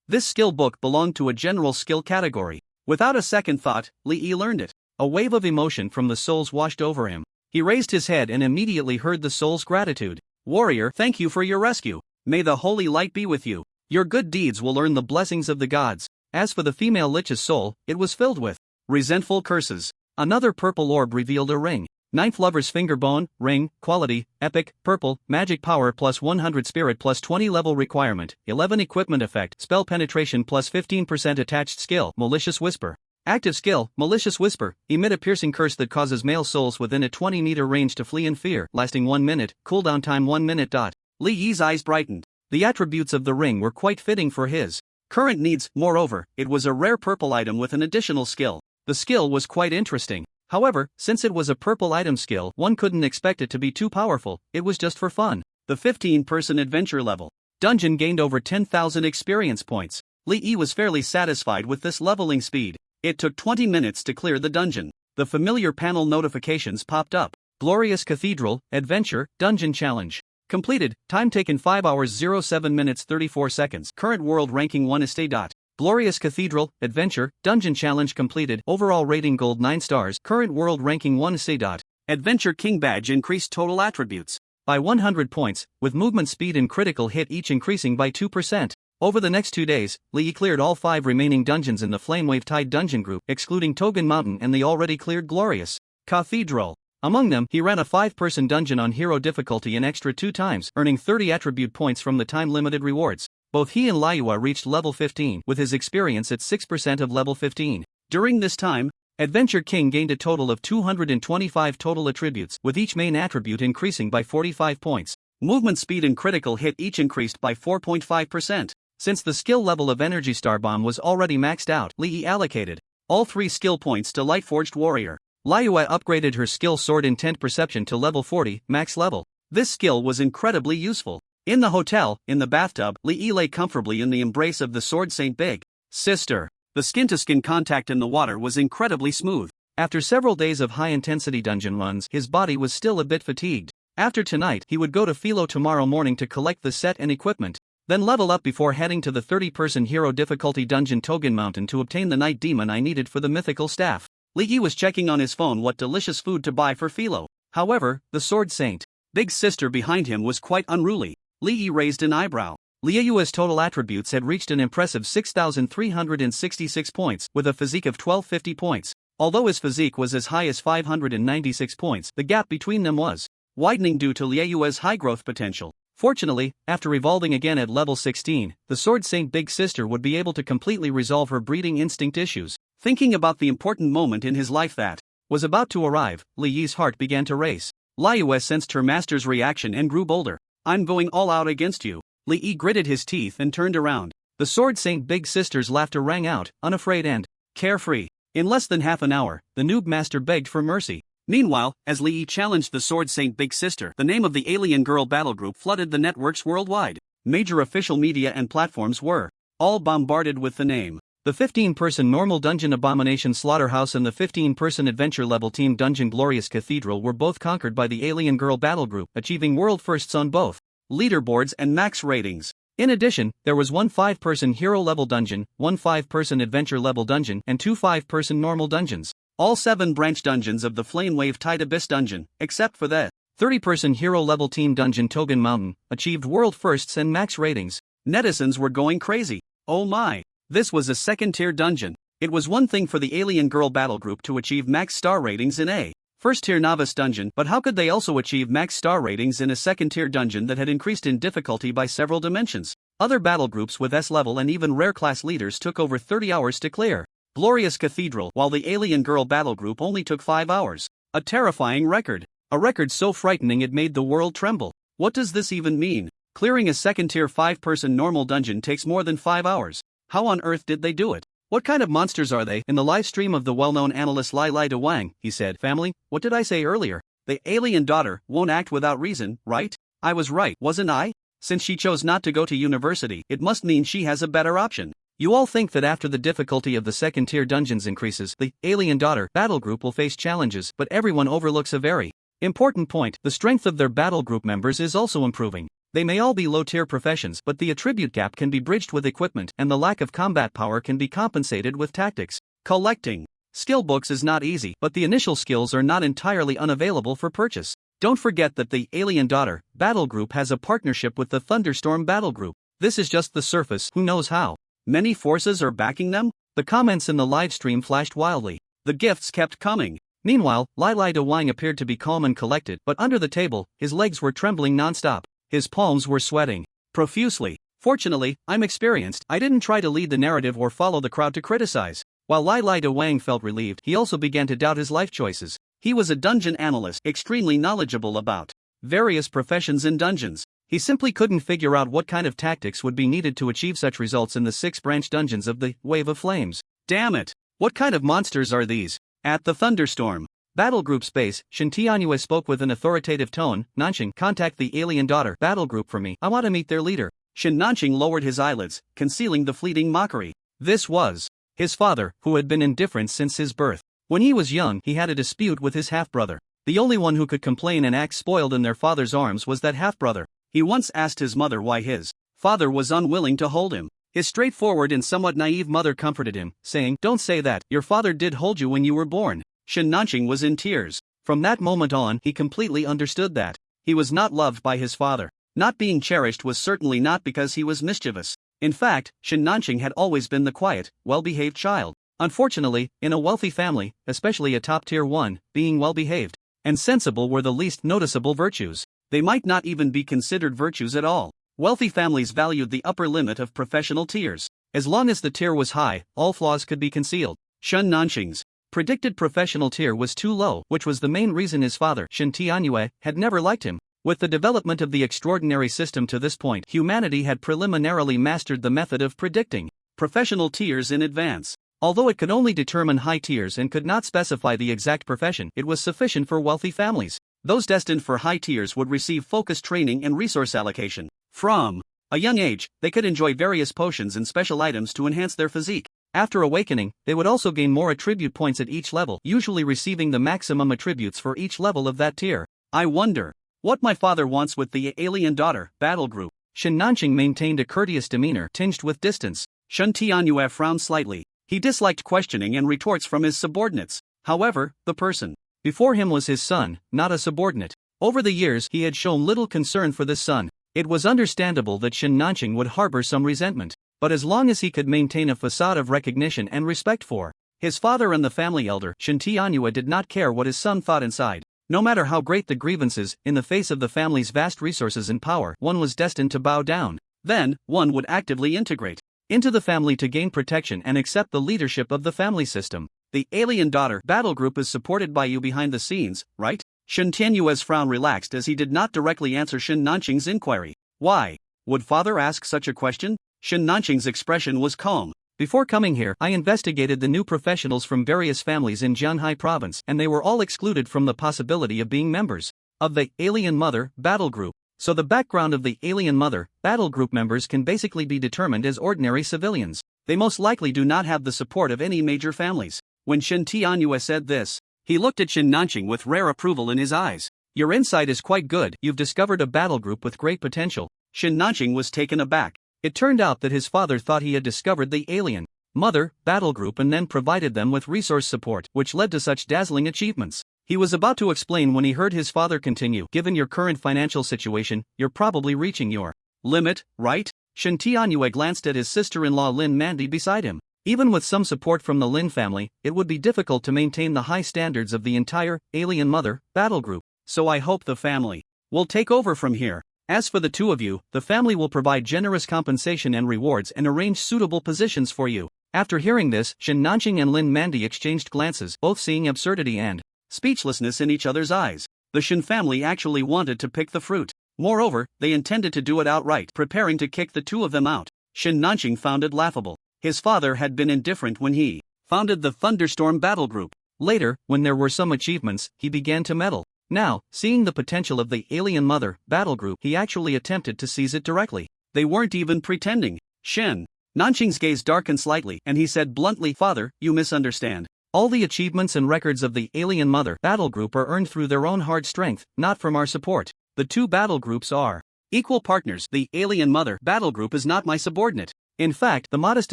This skill book belonged to a general skill category. Without a second thought, Li Yi learned it. A wave of emotion from the souls washed over him. He raised his head and immediately heard the soul's gratitude. Warrior, thank you for your rescue. May the holy light be with you. Your good deeds will earn the blessings of the gods. As for the female lich's soul, it was filled with resentful curses. Another purple orb revealed a ring. 9th lover's finger bone, ring, quality, epic, purple, magic power plus 100 spirit plus 20 level requirement, 11 equipment effect, spell penetration plus 15% attached skill, malicious whisper. Active skill, malicious whisper, emit a piercing curse that causes male souls within a 20-meter range to flee in fear, lasting 1 minute, cooldown time 1 minute. Li Yi's eyes brightened. The attributes of the ring were quite fitting for his current needs. Moreover, it was a rare purple item with an additional skill. The skill was quite interesting. However, since it was a purple item skill, one couldn't expect it to be too powerful. It was just for fun. The 15-person adventure level dungeon gained over 10,000 experience points. Li Yi was fairly satisfied with this leveling speed. It took 20 minutes to clear the dungeon. The familiar panel notifications popped up. Glorious Cathedral, Adventure, Dungeon Challenge. Completed, time taken 5 hours 07 minutes 34 seconds. Current world ranking 1 estate. Glorious Cathedral, Adventure, Dungeon Challenge completed. Overall rating gold 9 stars. Current world ranking 1 estate. Adventure King Badge increased total attributes by 100 points, with movement speed and critical hit each increasing by 2%. Over the next 2 days, Li Yi cleared all 5 remaining dungeons in the Flamewave Tide dungeon group, excluding Togen Mountain and the already cleared Glorious Cathedral. Among them, he ran a 5-person dungeon on hero difficulty an extra 2 times, earning 30 attribute points from the time-limited rewards. Both he and Liua reached level 15, with his experience at 6% of level 15. During this time, Adventure King gained a total of 225 total attributes, with each main attribute increasing by 45 points. Movement speed and critical hit each increased by 4.5%. Since the skill level of Energy Star Bomb was already maxed out, Li Yi allocated all 3 skill points to Lightforged Warrior. Liua upgraded her skill Sword Intent Perception to level 40, max level. This skill was incredibly useful. In the hotel, in the bathtub, Lee lay comfortably in the embrace of the Sword Saint Big Sister. The skin-to-skin contact in the water was incredibly smooth. After several days of high-intensity dungeon runs, his body was still a bit fatigued. After tonight, he would go to Philo tomorrow morning to collect the set and equipment, then level up before heading to the 30-person hero difficulty dungeon Togen Mountain to obtain the night demon I needed for the mythical staff. Lee was checking on his phone what delicious food to buy for Philo. However, the Sword Saint Big Sister behind him was quite unruly. Lee raised an eyebrow. Liu's total attributes had reached an impressive 6,366 points, with a physique of 1,250 points. Although his physique was as high as 596 points, the gap between them was widening due to Liu's high growth potential. Fortunately, after evolving again at level 16, the Sword Saint Big Sister would be able to completely resolve her breeding instinct issues. Thinking about the important moment in his life that was about to arrive, Li's heart began to race. Liu sensed her master's reaction and grew bolder. "I'm going all out against you." Li gritted his teeth and turned around. The Sword Saint Big Sister's laughter rang out, unafraid and carefree. In less than half an hour, the noob master begged for mercy. Meanwhile, as Li challenged the Sword Saint Big Sister, the name of the alien girl battle group flooded the networks worldwide. Major official media and platforms were all bombarded with the name. The 15-person normal dungeon Abomination Slaughterhouse and the 15-person adventure level team dungeon Glorious Cathedral were both conquered by the alien girl battle group, achieving world firsts on both leaderboards and max ratings. In addition, there was one 5-person hero level dungeon, one 5-person adventure level dungeon, and two 5-person normal dungeons. All 7 branch dungeons of the Flamewave Tide Abyss dungeon, except for the 30-person hero level team dungeon Togen Mountain, achieved world firsts and max ratings. Netizens were going crazy. Oh my! This was a 2nd-tier dungeon. It was one thing for the alien girl battle group to achieve max star ratings in a 1st-tier novice dungeon, but how could they also achieve max star ratings in a 2nd-tier dungeon that had increased in difficulty by several dimensions? Other battle groups with S-level and even rare class leaders took over 30 hours to clear Glorious Cathedral, while the alien girl battle group only took 5 hours. A terrifying record. A record so frightening it made the world tremble. What does this even mean? Clearing a 2nd-tier 5-person normal dungeon takes more than 5 hours. How on earth did they do it? What kind of monsters are they? In the live stream of the well-known analyst Lai De Wang, he said, "Family, what did I say earlier? The alien daughter won't act without reason, right? I was right, wasn't I? Since she chose not to go to university, it must mean she has a better option." You all think that after the difficulty of the 2nd-tier dungeons increases, the alien daughter battle group will face challenges, but everyone overlooks a very important point. The strength of their battle group members is also improving. They may all be low-tier professions, but the attribute gap can be bridged with equipment, and the lack of combat power can be compensated with tactics. Collecting skill books is not easy, but the initial skills are not entirely unavailable for purchase. Don't forget that the Alien Daughter battle group has a partnership with the Thunderstorm battle group. This is just the surface, who knows how many forces are backing them? The comments in the live stream flashed wildly. The gifts kept coming. Meanwhile, Lai De Wang appeared to be calm and collected, but under the table, his legs were trembling non-stop. His palms were sweating profusely. Fortunately, I'm experienced. I didn't try to lead the narrative or follow the crowd to criticize. While Lai De Wang felt relieved, he also began to doubt his life choices. He was a dungeon analyst, extremely knowledgeable about various professions in dungeons. He simply couldn't figure out what kind of tactics would be needed to achieve such results in the 6 branch dungeons of the Wave of Flames. Damn it! What kind of monsters are these? At the Thunderstorm battle group space, Shin Tianyue spoke with an authoritative tone. "Nanxing, contact the Alien Daughter battle group for me. I want to meet their leader." Shin Nanxing lowered his eyelids, concealing the fleeting mockery. This was his father, who had been indifferent since his birth. When he was young, he had a dispute with his half-brother. The only one who could complain and act spoiled in their father's arms was that half-brother. He once asked his mother why his father was unwilling to hold him. His straightforward and somewhat naive mother comforted him, saying, "Don't say that, your father did hold you when you were born." Shin Nanxing was in tears. From that moment on, he completely understood that he was not loved by his father. Not being cherished was certainly not because he was mischievous. In fact, Shin Nanxing had always been the quiet, well-behaved child. Unfortunately, in a wealthy family, especially a top-tier one, being well-behaved and sensible were the least noticeable virtues. They might not even be considered virtues at all. Wealthy families valued the upper limit of professional tiers. As long as the tier was high, all flaws could be concealed. Shin Nanxing's predicted professional tier was too low, which was the main reason his father, Shin Tianyue, had never liked him. With the development of the extraordinary system to this point, humanity had preliminarily mastered the method of predicting professional tiers in advance. Although it could only determine high tiers and could not specify the exact profession, it was sufficient for wealthy families. Those destined for high tiers would receive focused training and resource allocation. From a young age, they could enjoy various potions and special items to enhance their physique. After awakening, they would also gain more attribute points at each level, usually receiving the maximum attributes for each level of that tier. I wonder what my father wants with the alien daughter battle group. Shen Nanqing maintained a courteous demeanor tinged with distance. Shen Tianyue frowned slightly. He disliked questioning and retorts from his subordinates. However, the person before him was his son, not a subordinate. Over the years, he had shown little concern for this son. It was understandable that Shen Nanqing would harbor some resentment, but as long as he could maintain a facade of recognition and respect for his father and the family elder, Shen Tianyue did not care what his son thought inside. No matter how great the grievances, in the face of the family's vast resources and power, one was destined to bow down. Then, one would actively integrate into the family to gain protection and accept the leadership of the family system. The alien daughter battle group is supported by you behind the scenes, right? Shen Tianyue's frown relaxed as he did not directly answer Shen Nanqing's inquiry. Why would father ask such a question? Shen Nanqing's expression was calm. Before coming here, I investigated the new professionals from various families in Jianhai province, and they were all excluded from the possibility of being members of the Alien Mother battle group. So the background of the Alien Mother battle group members can basically be determined as ordinary civilians. They most likely do not have the support of any major families. When Shen Tianyue said this, he looked at Shen Nanqing with rare approval in his eyes. Your insight is quite good. You've discovered a battle group with great potential. Shen Nanqing was taken aback. It turned out that his father thought he had discovered the Alien Mother battle group and then provided them with resource support, which led to such dazzling achievements. He was about to explain when he heard his father continue. Given your current financial situation, you're probably reaching your limit, right? Shen Tianyue glanced at his sister-in-law Lin Mandy beside him. Even with some support from the Lin family, it would be difficult to maintain the high standards of the entire Alien Mother battle group. So I hope the family will take over from here. As for the two of you, the family will provide generous compensation and rewards and arrange suitable positions for you. After hearing this, Shen Nanqing and Lin Mandy exchanged glances, both seeing absurdity and speechlessness in each other's eyes. The Shen family actually wanted to pick the fruit. Moreover, they intended to do it outright, preparing to kick the two of them out. Shen Nanqing found it laughable. His father had been indifferent when he founded the Thunderstorm battle group. Later, when there were some achievements, he began to meddle. Now, seeing the potential of the Alien Mother battle group, he actually attempted to seize it directly. They weren't even pretending. Shen Nanqing's gaze darkened slightly, and he said bluntly, "Father, you misunderstand. All the achievements and records of the Alien Mother battle group are earned through their own hard strength, not from our support. The two battle groups are equal partners. The Alien Mother battle group is not my subordinate. In fact, the modest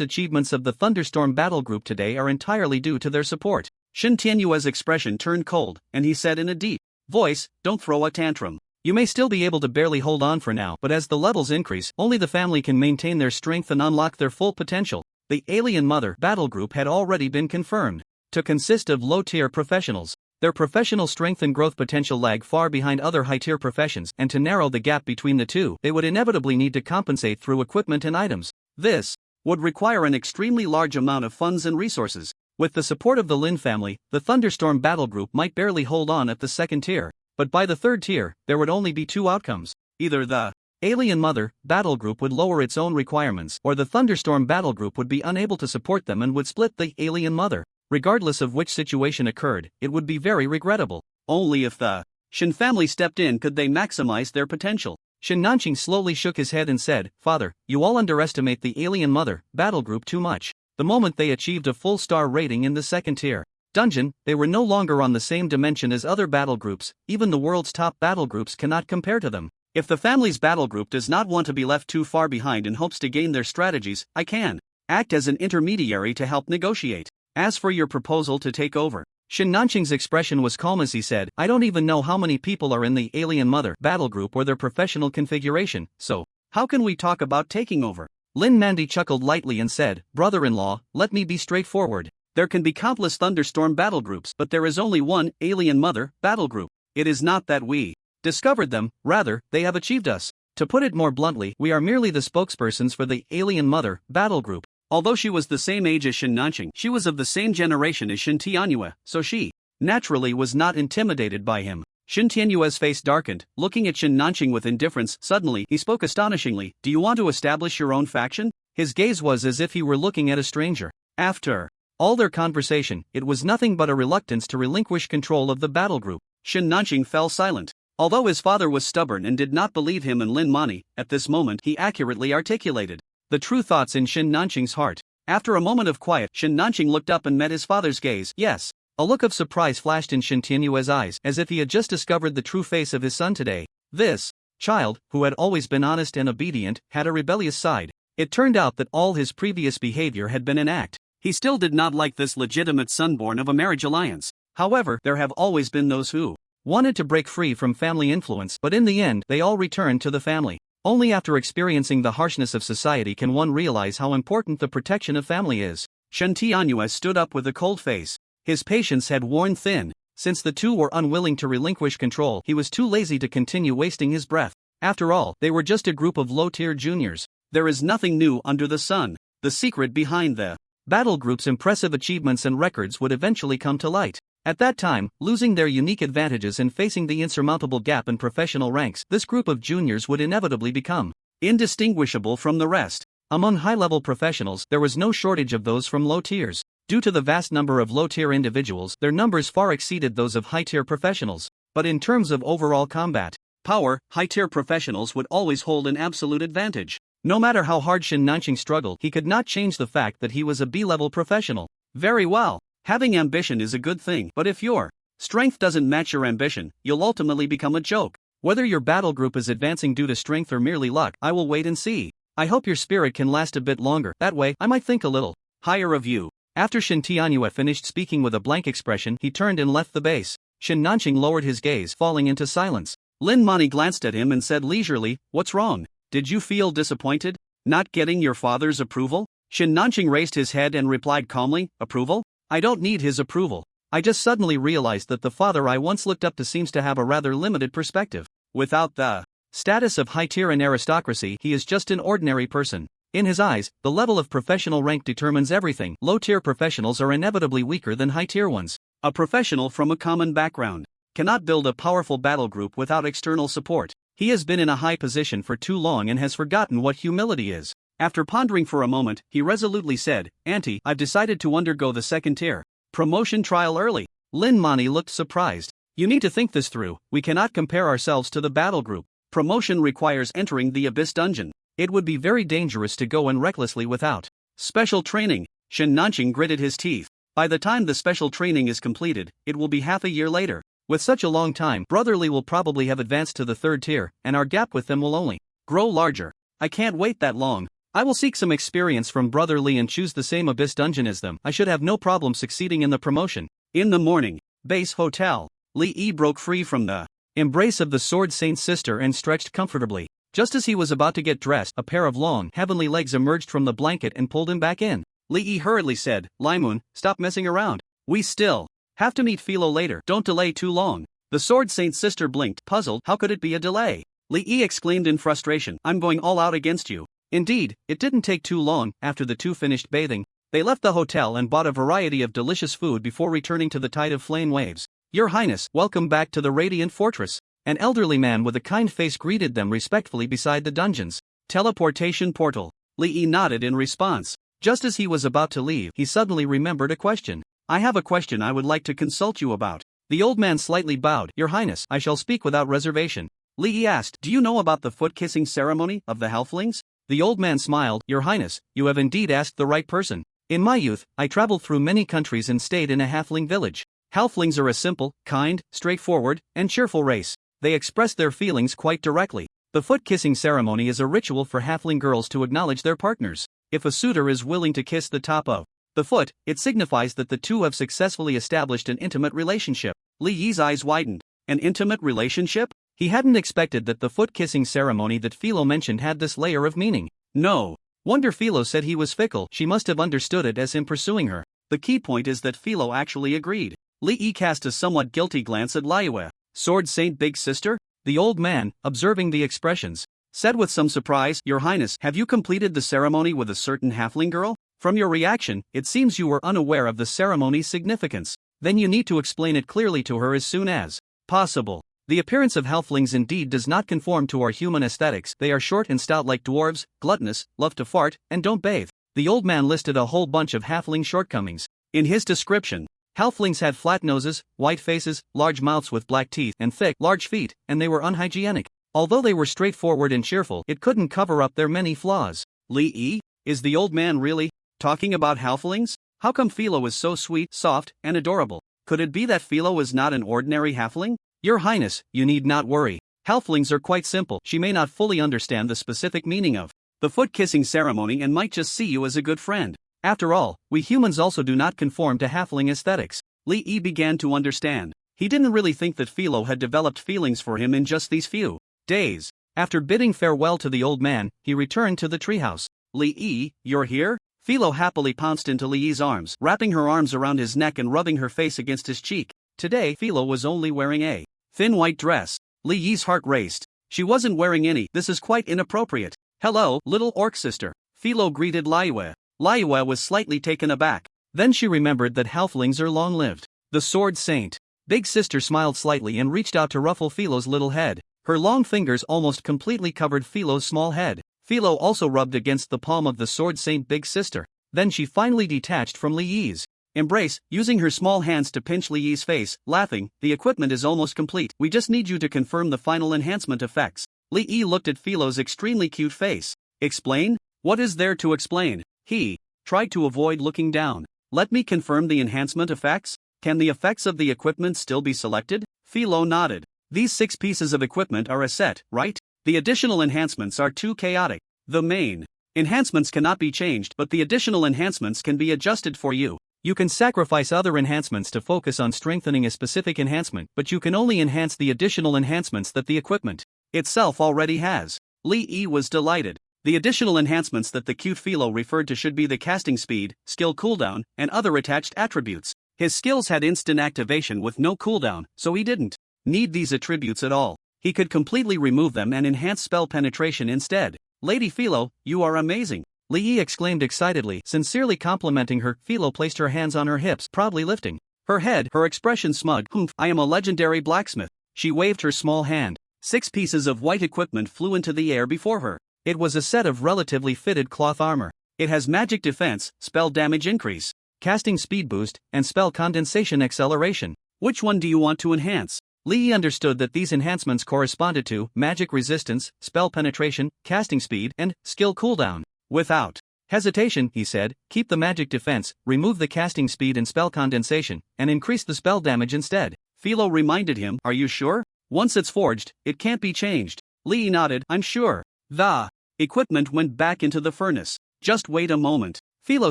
achievements of the Thunderstorm battle group today are entirely due to their support." Shen Tianyue's expression turned cold, and he said in a deep voice, "Don't throw a tantrum. You may still be able to barely hold on for now, but as the levels increase, only the family can maintain their strength and unlock their full potential." The Alien Mother battle group had already been confirmed to consist of low-tier professionals. Their professional strength and growth potential lag far behind other high-tier professions, and to narrow the gap between the two, they would inevitably need to compensate through equipment and items. This would require an extremely large amount of funds and resources. With the support of the Lin family, the Thunderstorm battle group might barely hold on at the second tier, but by the third tier, there would only be two outcomes. Either the Alien Mother battle group would lower its own requirements, or the Thunderstorm battle group would be unable to support them and would split the Alien Mother. Regardless of which situation occurred, it would be very regrettable. Only if the Shen family stepped in could they maximize their potential. Shen Nanqing slowly shook his head and said, "Father, you all underestimate the Alien Mother battle group too much. The moment they achieved a full star rating in the second tier dungeon, they were no longer on the same dimension as other battle groups. Even the world's top battle groups cannot compare to them. If the family's battle group does not want to be left too far behind and hopes to gain their strategies, I can act as an intermediary to help negotiate. As for your proposal to take over." Shen Nanqing's expression was calm as he said, "I don't even know how many people are in the Alien Mother battle group or their professional configuration, so how can we talk about taking over?" Lin Mandy chuckled lightly and said, "Brother-in-law, let me be straightforward. There can be countless Thunderstorm battle groups, but there is only one Alien Mother battle group. It is not that we discovered them, rather, they have achieved us. To put it more bluntly, we are merely the spokespersons for the Alien Mother battle group." Although she was the same age as Shen Nanqing, she was of the same generation as Shen Tianyue, so she naturally was not intimidated by him. Shen Tianyue's face darkened, looking at Shen Nanqing with indifference. Suddenly, he spoke astonishingly, "Do you want to establish your own faction?" His gaze was as if he were looking at a stranger. After all their conversation, it was nothing but a reluctance to relinquish control of the battle group. Shen Nanqing fell silent. Although his father was stubborn and did not believe him and Lin Mani, at this moment he accurately articulated the true thoughts in Shin Nanqing's heart. After a moment of quiet, Shin Nanqing looked up and met his father's gaze. Yes. A look of surprise flashed in Shin Tianyue's eyes, as if he had just discovered the true face of his son today. This child, who had always been honest and obedient, had a rebellious side. It turned out that all his previous behavior had been an act. He still did not like this legitimate son born of a marriage alliance. However, there have always been those who wanted to break free from family influence, but in the end, they all returned to the family. Only after experiencing the harshness of society can one realize how important the protection of family is. Shin Tianyue stood up with a cold face. His patience had worn thin. Since the two were unwilling to relinquish control, he was too lazy to continue wasting his breath. After all, they were just a group of low-tier juniors. There is nothing new under the sun. The secret behind the battle group's impressive achievements and records would eventually come to light. At that time, losing their unique advantages and facing the insurmountable gap in professional ranks, this group of juniors would inevitably become indistinguishable from the rest. Among high-level professionals, there was no shortage of those from low tiers. Due to the vast number of low-tier individuals, their numbers far exceeded those of high-tier professionals. But in terms of overall combat power, high-tier professionals would always hold an absolute advantage. No matter how hard Shin Nanqing struggled, he could not change the fact that he was a B-level professional. Very well. Having ambition is a good thing, but if your strength doesn't match your ambition, you'll ultimately become a joke. Whether your battle group is advancing due to strength or merely luck, I will wait and see. I hope your spirit can last a bit longer, that way, I might think a little higher of you. After Shin Tianyue finished speaking with a blank expression, he turned and left the base. Shin Nanqing lowered his gaze, falling into silence. Lin Mani glanced at him and said leisurely, "What's wrong? Did you feel disappointed? Not getting your father's approval?" Shin Nanqing raised his head and replied calmly, "Approval? I don't need his approval. I just suddenly realized that the father I once looked up to seems to have a rather limited perspective. Without the status of high tier and aristocracy, he is just an ordinary person. In his eyes, the level of professional rank determines everything. Low-tier professionals are inevitably weaker than high-tier ones. A professional from a common background cannot build a powerful battle group without external support. He has been in a high position for too long and has forgotten what humility is." After pondering for a moment, he resolutely said, "Auntie, I've decided to undergo the second tier promotion trial early." Lin Mani looked surprised. "You need to think this through. We cannot compare ourselves to the battle group. Promotion requires entering the Abyss Dungeon. It would be very dangerous to go in recklessly without special training." Shin Nanqing gritted his teeth. "By the time the special training is completed, it will be half a year later. With such a long time, Brother Lee will probably have advanced to the third tier, and our gap with them will only grow larger. I can't wait that long. I will seek some experience from Brother Lee and choose the same Abyss Dungeon as them. I should have no problem succeeding in the promotion." In the morning, base hotel, Li Yi broke free from the embrace of the Sword Saint's sister and stretched comfortably. Just as he was about to get dressed, a pair of long, heavenly legs emerged from the blanket and pulled him back in. Li Yi hurriedly said, "Laimun, stop messing around. We still have to meet Philo later. Don't delay too long." The Sword Saint's sister blinked, puzzled. How could it be a delay? Li Yi exclaimed in frustration, "I'm going all out against you." Indeed, it didn't take too long. After the two finished bathing, they left the hotel and bought a variety of delicious food before returning to the tide of flame waves. "Your Highness, welcome back to the Radiant Fortress." An elderly man with a kind face greeted them respectfully beside the dungeon's teleportation portal. Li Yi nodded in response. Just as he was about to leave, he suddenly remembered a question. "I have a question I would like to consult you about." The old man slightly bowed. "Your Highness, I shall speak without reservation." Li Yi asked, "Do you know about the foot-kissing ceremony of the halflings?" The old man smiled. "Your Highness, you have indeed asked the right person. In my youth, I traveled through many countries and stayed in a halfling village. Halflings are a simple, kind, straightforward, and cheerful race. They express their feelings quite directly. The foot-kissing ceremony is a ritual for halfling girls to acknowledge their partners. If a suitor is willing to kiss the top of the foot, it signifies that the two have successfully established an intimate relationship." Li Yi's eyes widened. An intimate relationship? He hadn't expected that the foot-kissing ceremony that Philo mentioned had this layer of meaning. No wonder Philo said he was fickle. She must have understood it as him pursuing her. The key point is that Philo actually agreed. Li Yi cast a somewhat guilty glance at Liyue. "Sword Saint Big Sister?" The old man, observing the expressions, said with some surprise, "Your Highness, have you completed the ceremony with a certain halfling girl? From your reaction, it seems you were unaware of the ceremony's significance. Then you need to explain it clearly to her as soon as possible. The appearance of halflings indeed does not conform to our human aesthetics. They are short and stout like dwarves, gluttonous, love to fart, and don't bathe." The old man listed a whole bunch of halfling shortcomings. In his description, Halflings had flat noses, white faces, large mouths with black teeth, and thick, large feet, and they were unhygienic. Although they were straightforward and cheerful, it couldn't cover up their many flaws. Lee, is the old man really talking about halflings? How come Philo is so sweet, soft, and adorable? Could it be that Philo is not an ordinary halfling? Your Highness, you need not worry. Halflings are quite simple. She may not fully understand the specific meaning of the foot-kissing ceremony and might just see you as a good friend. After all, we humans also do not conform to halfling aesthetics. Lee began to understand. He didn't really think that Philo had developed feelings for him in just these few days. After bidding farewell to the old man, he returned to the treehouse. Lee, you're here? Philo happily pounced into Lee's arms, wrapping her arms around his neck and rubbing her face against his cheek. Today, Philo was only wearing a thin white dress. Lee's heart raced. She wasn't wearing any. This is quite inappropriate. Hello, little orc sister. Philo greeted Liyue. Liyue was slightly taken aback. Then she remembered that halflings are long-lived. The Sword Saint. Big Sister smiled slightly and reached out to ruffle Philo's little head. Her long fingers almost completely covered Philo's small head. Philo also rubbed against the palm of the Sword Saint Big Sister. Then she finally detached from Lee's embrace, using her small hands to pinch Lee's face, laughing. The equipment is almost complete. We just need you to confirm the final enhancement effects. Lee looked at Philo's extremely cute face. Explain? What is there to explain? He tried to avoid looking down. Let me confirm the enhancement effects? Can the effects of the equipment still be selected? Philo nodded. These 6 pieces of equipment are a set, right? The additional enhancements are too chaotic. The main enhancements cannot be changed, but the additional enhancements can be adjusted for you. You can sacrifice other enhancements to focus on strengthening a specific enhancement, but you can only enhance the additional enhancements that the equipment itself already has. Lee was delighted. The additional enhancements that the cute Philo referred to should be the casting speed, skill cooldown, and other attached attributes. His skills had instant activation with no cooldown, so he didn't need these attributes at all. He could completely remove them and enhance spell penetration instead. Lady Philo, you are amazing. Lee exclaimed excitedly, sincerely complimenting her. Philo placed her hands on her hips, proudly lifting her head, her expression smug. I am a legendary blacksmith. She waved her small hand. 6 pieces of white equipment flew into the air before her. It was a set of relatively fitted cloth armor. It has magic defense, spell damage increase, casting speed boost, and spell condensation acceleration. Which one do you want to enhance? Lee understood that these enhancements corresponded to magic resistance, spell penetration, casting speed, and skill cooldown. Without hesitation, he said, keep the magic defense, remove the casting speed and spell condensation, and increase the spell damage instead. Philo reminded him, are you sure? Once it's forged, it can't be changed. Lee nodded, I'm sure. The equipment went back into the furnace. Just wait a moment, Philo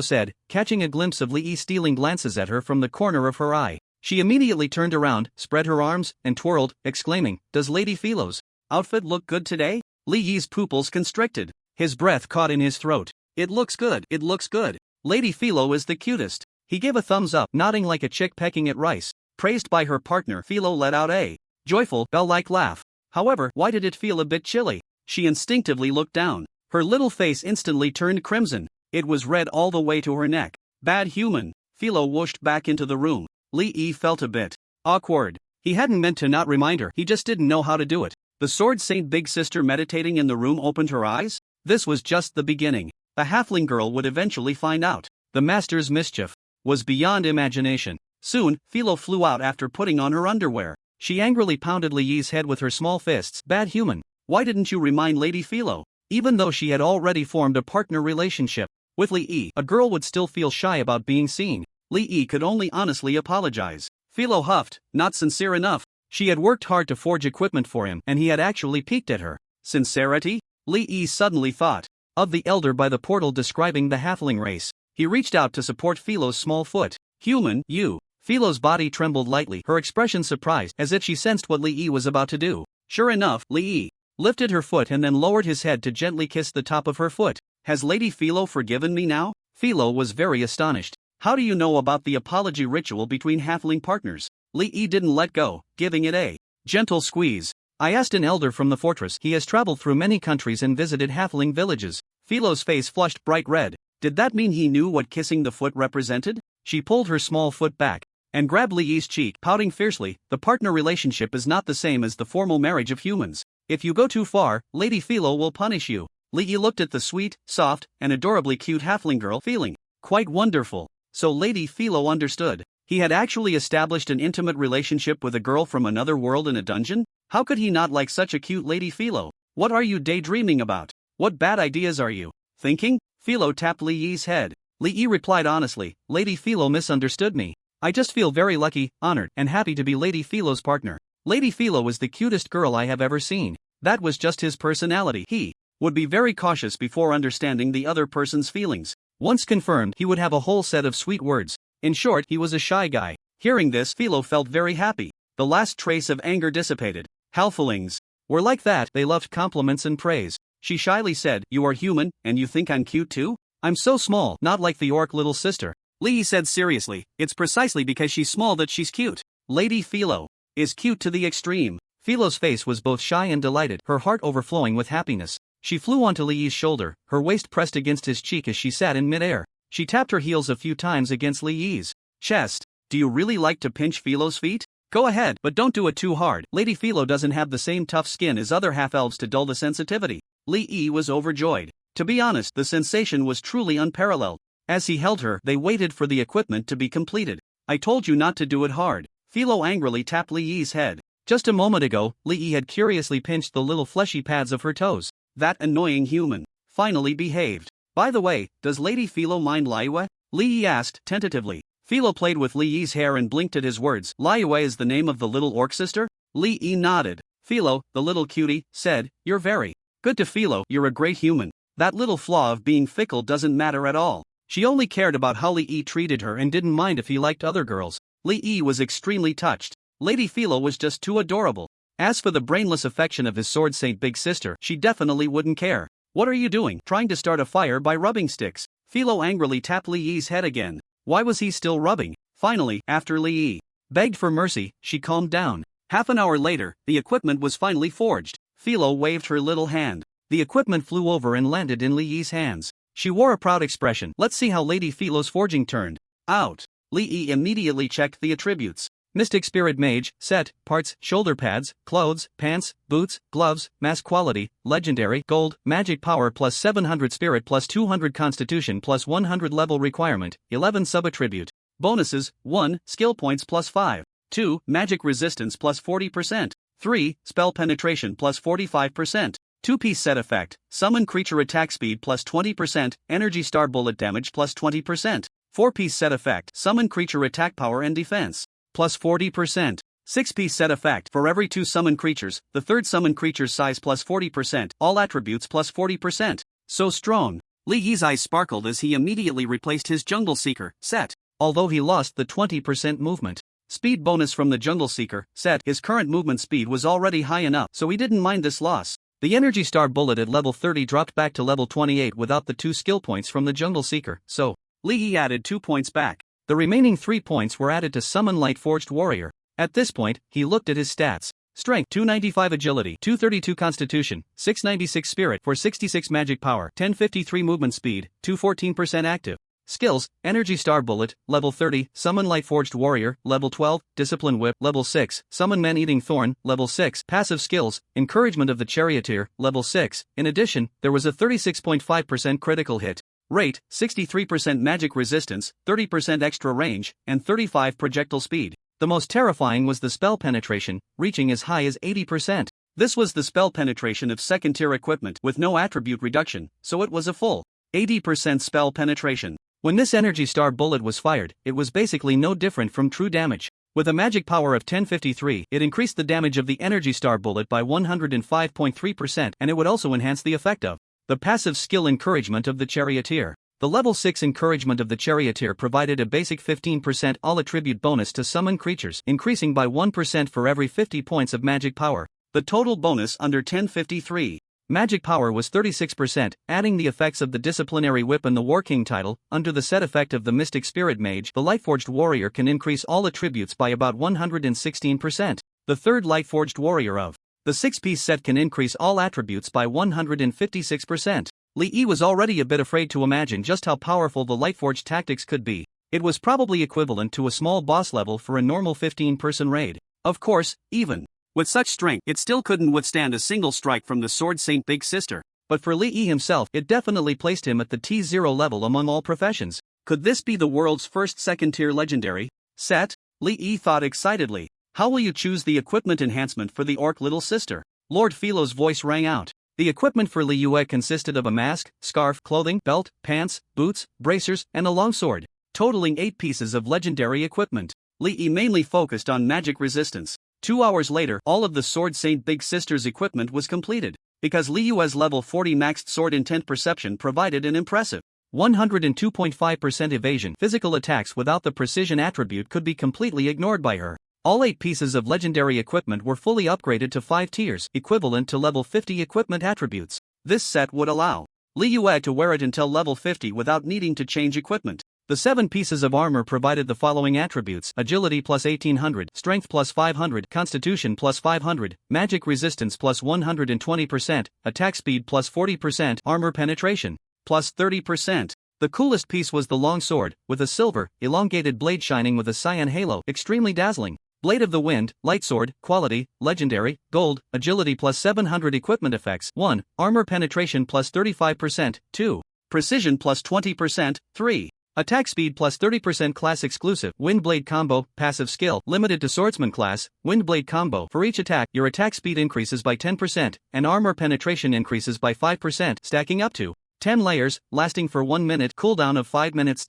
said, catching a glimpse of Lee stealing glances at her from the corner of her eye. She immediately turned around, spread her arms, and twirled, exclaiming, does Lady Philo's outfit look good today? Lee's pupils constricted. His breath caught in his throat. It looks good, it looks good. Lady Philo is the cutest. He gave a thumbs up, nodding like a chick pecking at rice. Praised by her partner, Philo let out a joyful, bell-like laugh. However, why did it feel a bit chilly? She instinctively looked down. Her little face instantly turned crimson. It was red all the way to her neck. Bad human. Philo whooshed back into the room. Lee felt a bit awkward. He hadn't meant to not remind her, he just didn't know how to do it. The Sword Saint Big Sister meditating in the room opened her eyes. This was just the beginning. The halfling girl would eventually find out. The master's mischief was beyond imagination. Soon, Philo flew out after putting on her underwear. She angrily pounded Lee's head with her small fists. Bad human. Why didn't you remind Lady Philo? Even though she had already formed a partner relationship with Lee, a girl would still feel shy about being seen. Lee could only honestly apologize. Philo huffed, not sincere enough. She had worked hard to forge equipment for him, and he had actually peeked at her. Sincerity? Lee suddenly thought of the elder by the portal describing the halfling race. He reached out to support Philo's small foot. Human, you. Philo's body trembled lightly, her expression surprised, as if she sensed what Lee was about to do. Sure enough, Lee lifted her foot and then lowered his head to gently kiss the top of her foot. Has Lady Philo forgiven me now? Philo was very astonished. How do you know about the apology ritual between halfling partners? Lee didn't let go, giving it a gentle squeeze. I asked an elder from the fortress. He has traveled through many countries and visited halfling villages. Philo's face flushed bright red. Did that mean he knew what kissing the foot represented? She pulled her small foot back and grabbed Lee's cheek, pouting fiercely. The partner relationship is not the same as the formal marriage of humans. If you go too far, Lady Philo will punish you. Lee looked at the sweet, soft, and adorably cute halfling girl, feeling quite wonderful. So Lady Philo understood. He had actually established an intimate relationship with a girl from another world in a dungeon? How could he not like such a cute Lady Philo? What are you daydreaming about? What bad ideas are you thinking? Philo tapped Li Yi's head. Li Yi replied honestly, Lady Philo misunderstood me. I just feel very lucky, honored, and happy to be Lady Philo's partner. Lady Philo was the cutest girl I have ever seen. That was just his personality. He would be very cautious before understanding the other person's feelings. Once confirmed, he would have a whole set of sweet words. In short, he was a shy guy. Hearing this, Philo felt very happy. The last trace of anger dissipated. Halflings were like that, they loved compliments and praise. She shyly said, you are human, and you think I'm cute too? I'm so small, not like the orc little sister. Li Yi said seriously, it's precisely because she's small that she's cute. Lady Philo is cute to the extreme. Philo's face was both shy and delighted, her heart overflowing with happiness. She flew onto Li Yi's shoulder, her waist pressed against his cheek as she sat in midair. She tapped her heels a few times against Li Yi's chest. Do you really like to pinch Philo's feet? Go ahead, but don't do it too hard. Lady Philo doesn't have the same tough skin as other half-elves to dull the sensitivity. Li Yi was overjoyed. To be honest, the sensation was truly unparalleled. As he held her, they waited for the equipment to be completed. I told you not to do it hard. Philo angrily tapped Li Yi's head. Just a moment ago, Li Yi had curiously pinched the little fleshy pads of her toes. That annoying human finally behaved. By the way, does Lady Philo mind Liyue? Li Yi asked tentatively. Philo played with Li Yi's hair and blinked at his words. Liyue is the name of the little orc sister? Li Yi nodded. Philo, the little cutie, said, you're very good to Philo, you're a great human. That little flaw of being fickle doesn't matter at all. She only cared about how Li Yi treated her and didn't mind if he liked other girls. Li Yi was extremely touched. Lady Philo was just too adorable. As for the brainless affection of his sword saint big sister, she definitely wouldn't care. What are you doing, trying to start a fire by rubbing sticks? Philo angrily tapped Li Yi's head again. Why was he still rubbing? Finally, after Li Yi begged for mercy, she calmed down. Half an hour later, the equipment was finally forged. Philo waved her little hand. The equipment flew over and landed in Li Yi's hands. She wore a proud expression. Let's see how Lady Philo's forging turned out. Li Yi immediately checked the attributes. Mystic Spirit Mage, set, parts, shoulder pads, clothes, pants, boots, gloves, mass quality, legendary, gold, magic power plus 700 spirit plus 200 constitution plus 100 level requirement, 11 sub-attribute. Bonuses, 1, skill points plus 5. 2, magic resistance plus 40%. 3, spell penetration plus 45%. 2-piece set effect, summon creature attack speed plus 20%, energy star bullet damage plus 20%. 4-piece set effect, summon creature attack power and defense plus 40%. 6-piece set effect, for every 2 summon creatures, the third summon creature's size plus 40%, all attributes plus 40%. So strong. Li Yi's eyes sparkled as he immediately replaced his Jungle Seeker set. Although he lost the 20% movement speed bonus from the Jungle Seeker set, his current movement speed was already high enough, so he didn't mind this loss. The Energy Star Bullet at level 30 dropped back to level 28 without the 2 skill points from the Jungle Seeker, so Li Yi added 2 points back. The remaining 3 points were added to Summon Light-Forged Warrior. At this point, he looked at his stats. Strength 295 Agility, 232 Constitution, 696 Spirit for 66 Magic Power, 1053 Movement Speed, 214% Active. Skills, Energy Star Bullet, level 30, Summon Light-Forged Warrior, level 12, Discipline Whip, level 6, Summon Man-Eating Thorn, level 6, Passive Skills, Encouragement of the Charioteer, level 6. In addition, there was a 36.5% critical hit rate, 63% magic resistance, 30% extra range, and 35 projectile speed. The most terrifying was the spell penetration, reaching as high as 80%. This was the spell penetration of second-tier equipment with no attribute reduction, so it was a full 80% spell penetration. When this Energy Star Bullet was fired, it was basically no different from true damage. With a magic power of 1053, it increased the damage of the Energy Star Bullet by 105.3%, and it would also enhance the effect of the passive skill Encouragement of the Charioteer. The level 6 Encouragement of the Charioteer provided a basic 15% all-attribute bonus to summon creatures, increasing by 1% for every 50 points of magic power. The total bonus under 1053 magic power was 36%, adding the effects of the Disciplinary Whip and the War King title. Under the set effect of the Mystic Spirit Mage, the Lightforged Warrior can increase all attributes by about 116%. The third Lightforged Warrior of the 6-piece set can increase all attributes by 156%. Li Yi was already a bit afraid to imagine just how powerful the Lightforged tactics could be. It was probably equivalent to a small boss level for a normal 15-person raid. Of course, even with such strength, it still couldn't withstand a single strike from the Sword Saint Big Sister. But for Li Yi himself, it definitely placed him at the T0 level among all professions. Could this be the world's first second-tier legendary? Set? Li Yi thought excitedly. How will you choose the equipment enhancement for the orc little sister? Lord Philo's voice rang out. The equipment for Li Yue consisted of a mask, scarf, clothing, belt, pants, boots, bracers, and a longsword, totaling 8 pieces of legendary equipment. Li Yi mainly focused on magic resistance. 2 hours later, all of the Sword Saint Big Sister's equipment was completed, because Li Yue's level 40 maxed sword intent perception provided an impressive 102.5% evasion. Physical attacks without the precision attribute could be completely ignored by her. All 8 pieces of legendary equipment were fully upgraded to 5 tiers, equivalent to level 50 equipment attributes. This set would allow Li Yue to wear it until level 50 without needing to change equipment. The 7 pieces of armor provided the following attributes: agility plus 1800, strength plus 500, constitution plus 500, magic resistance plus 120%, attack speed plus 40%, armor penetration plus 30%. The coolest piece was the long sword, with a silver, elongated blade shining with a cyan halo, extremely dazzling. Blade of the Wind, light sword, quality, legendary, gold, agility plus 700 equipment effects, 1, armor penetration plus 35%, 2, precision plus 20%, 3, attack speed plus 30% class exclusive, wind blade combo, passive skill, limited to swordsman class, wind blade combo. For each attack, your attack speed increases by 10%, and armor penetration increases by 5%, stacking up to 10 layers, lasting for 1 minute, cooldown of 5 minutes.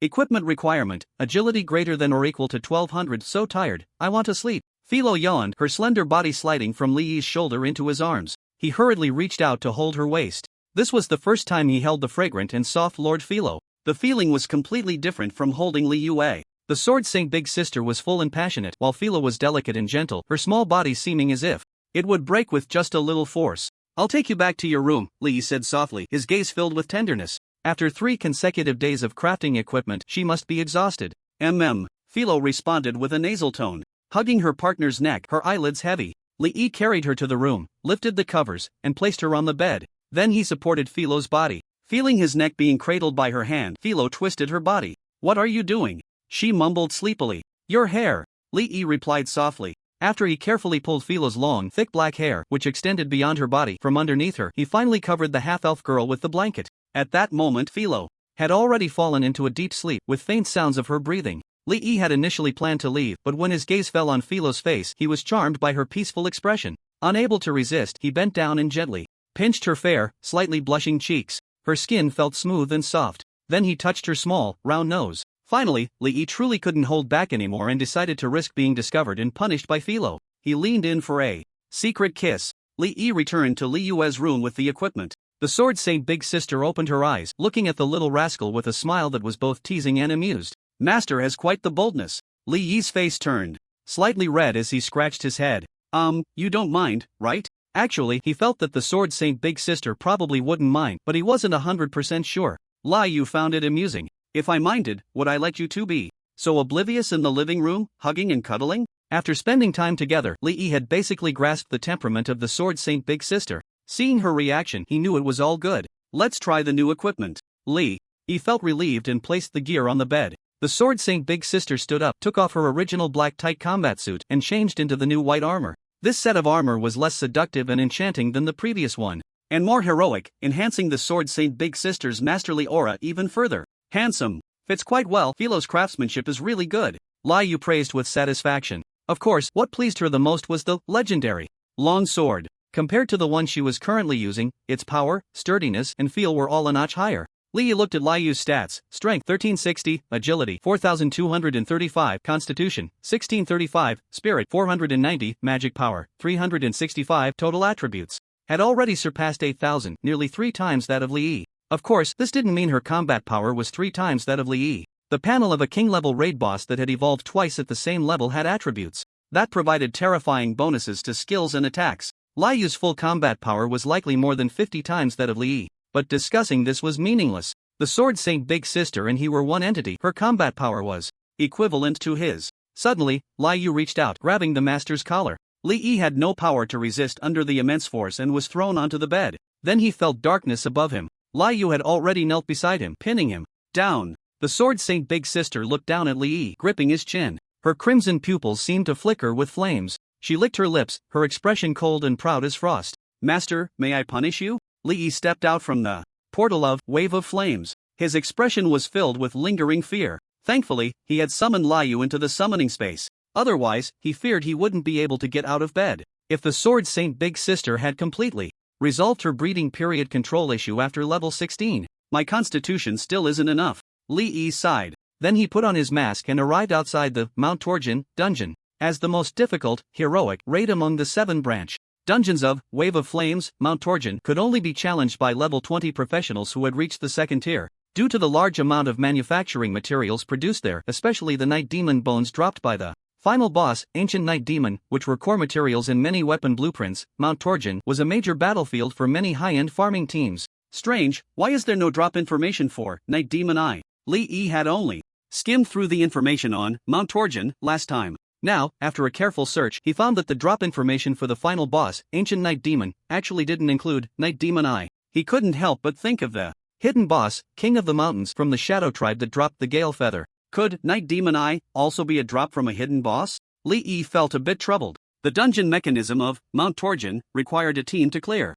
Equipment requirement: agility greater than or equal to 1200. So tired, I want to sleep. Philo yawned, her slender body sliding from Li Yi's shoulder into his arms. He hurriedly reached out to hold her waist. This was the first time he held the fragrant and soft Lord Philo. The feeling was completely different from holding Li Yue. The Sword Saint Big Sister was full and passionate, while Philo was delicate and gentle, her small body seeming as if it would break with just a little force. I'll take you back to your room, Li Yi said softly, his gaze filled with tenderness. After 3 consecutive days of crafting equipment, she must be exhausted. Philo responded with a nasal tone, hugging her partner's neck, her eyelids heavy. Li Yi carried her to the room, lifted the covers, and placed her on the bed. Then he supported Philo's body. Feeling his neck being cradled by her hand, Philo twisted her body. What are you doing? She mumbled sleepily. Your hair, Li Yi replied softly. After he carefully pulled Philo's long, thick black hair, which extended beyond her body, from underneath her, he finally covered the half-elf girl with the blanket. At that moment, Philo had already fallen into a deep sleep, with faint sounds of her breathing. Li Yi had initially planned to leave, but when his gaze fell on Philo's face, he was charmed by her peaceful expression. Unable to resist, he bent down and gently pinched her fair, slightly blushing cheeks. Her skin felt smooth and soft. Then he touched her small, round nose. Finally, Li Yi truly couldn't hold back anymore and decided to risk being discovered and punished by Philo. He leaned in for a secret kiss. Li Yi returned to Li Yue's room with the equipment. The Sword Saint Big Sister opened her eyes, looking at the little rascal with a smile that was both teasing and amused. Master has quite the boldness. Li Yi's face turned slightly red as he scratched his head. You don't mind, right? Actually, he felt that the Sword Saint Big Sister probably wouldn't mind, but he wasn't 100% sure. Li Yu found it amusing. If I minded, would I let you two be so oblivious in the living room, hugging and cuddling? After spending time together, Li Yi had basically grasped the temperament of the Sword Saint Big Sister. Seeing her reaction, he knew it was all good. Let's try the new equipment. Li Yi felt relieved and placed the gear on the bed. The Sword Saint Big Sister stood up, took off her original black tight combat suit, and changed into the new white armor. This set of armor was less seductive and enchanting than the previous one, and more heroic, enhancing the Sword Saint Big Sister's masterly aura even further. Handsome. Fits quite well. Philo's craftsmanship is really good, Li Yu praised with satisfaction. Of course, what pleased her the most was the legendary long sword. Compared to the one she was currently using, its power, sturdiness, and feel were all a notch higher. Li Yi looked at Li Yu's stats: strength 1360, agility 4235, constitution 1635, spirit 490, magic power 365. Total attributes had already surpassed 8,000, nearly 3 times that of Li Yi. Of course, this didn't mean her combat power was 3 times that of Li Yi. The panel of a king-level raid boss that had evolved twice at the same level had attributes that provided terrifying bonuses to skills and attacks. Li Yu's full combat power was likely more than 50 times that of Li Yi, but discussing this was meaningless. The Sword Saint Big Sister and he were one entity. Her combat power was equivalent to his. Suddenly, Li Yu reached out, grabbing the master's collar. Li Yi had no power to resist under the immense force and was thrown onto the bed. Then he felt darkness above him. Li Yu had already knelt beside him, pinning him down. The Sword Saint Big Sister looked down at Li Yi, gripping his chin. Her crimson pupils seemed to flicker with flames. She licked her lips, her expression cold and proud as frost. Master, may I punish you? Li Yi stepped out from the portal of wave of flames. His expression was filled with lingering fear. Thankfully, he had summoned Liu into the summoning space. Otherwise, he feared he wouldn't be able to get out of bed. If the Sword Saint Big Sister had completely resolved her breeding period control issue after level 16, my constitution still isn't enough. Li Yi sighed. Then he put on his mask and arrived outside the Mount Torjin dungeon. As the most difficult, heroic raid among the 7 branch dungeons of Wave of Flames, Mount Torjin could only be challenged by level 20 professionals who had reached the 2nd tier. Due to the large amount of manufacturing materials produced there, especially the Night Demon bones dropped by the final boss, Ancient Night Demon, which were core materials in many weapon blueprints, Mount Torjin was a major battlefield for many high-end farming teams. Strange, why is there no drop information for Night Demon Eye? Li Yi had only skimmed through the information on Mount Torjin last time. Now, after a careful search, he found that the drop information for the final boss, Ancient Night Demon, actually didn't include Night Demon Eye. He couldn't help but think of the hidden boss, King of the Mountains from the Shadow Tribe that dropped the Gale Feather. Could Night Demon Eye also be a drop from a hidden boss? Li Yi felt a bit troubled. The dungeon mechanism of Mount Torjin required a team to clear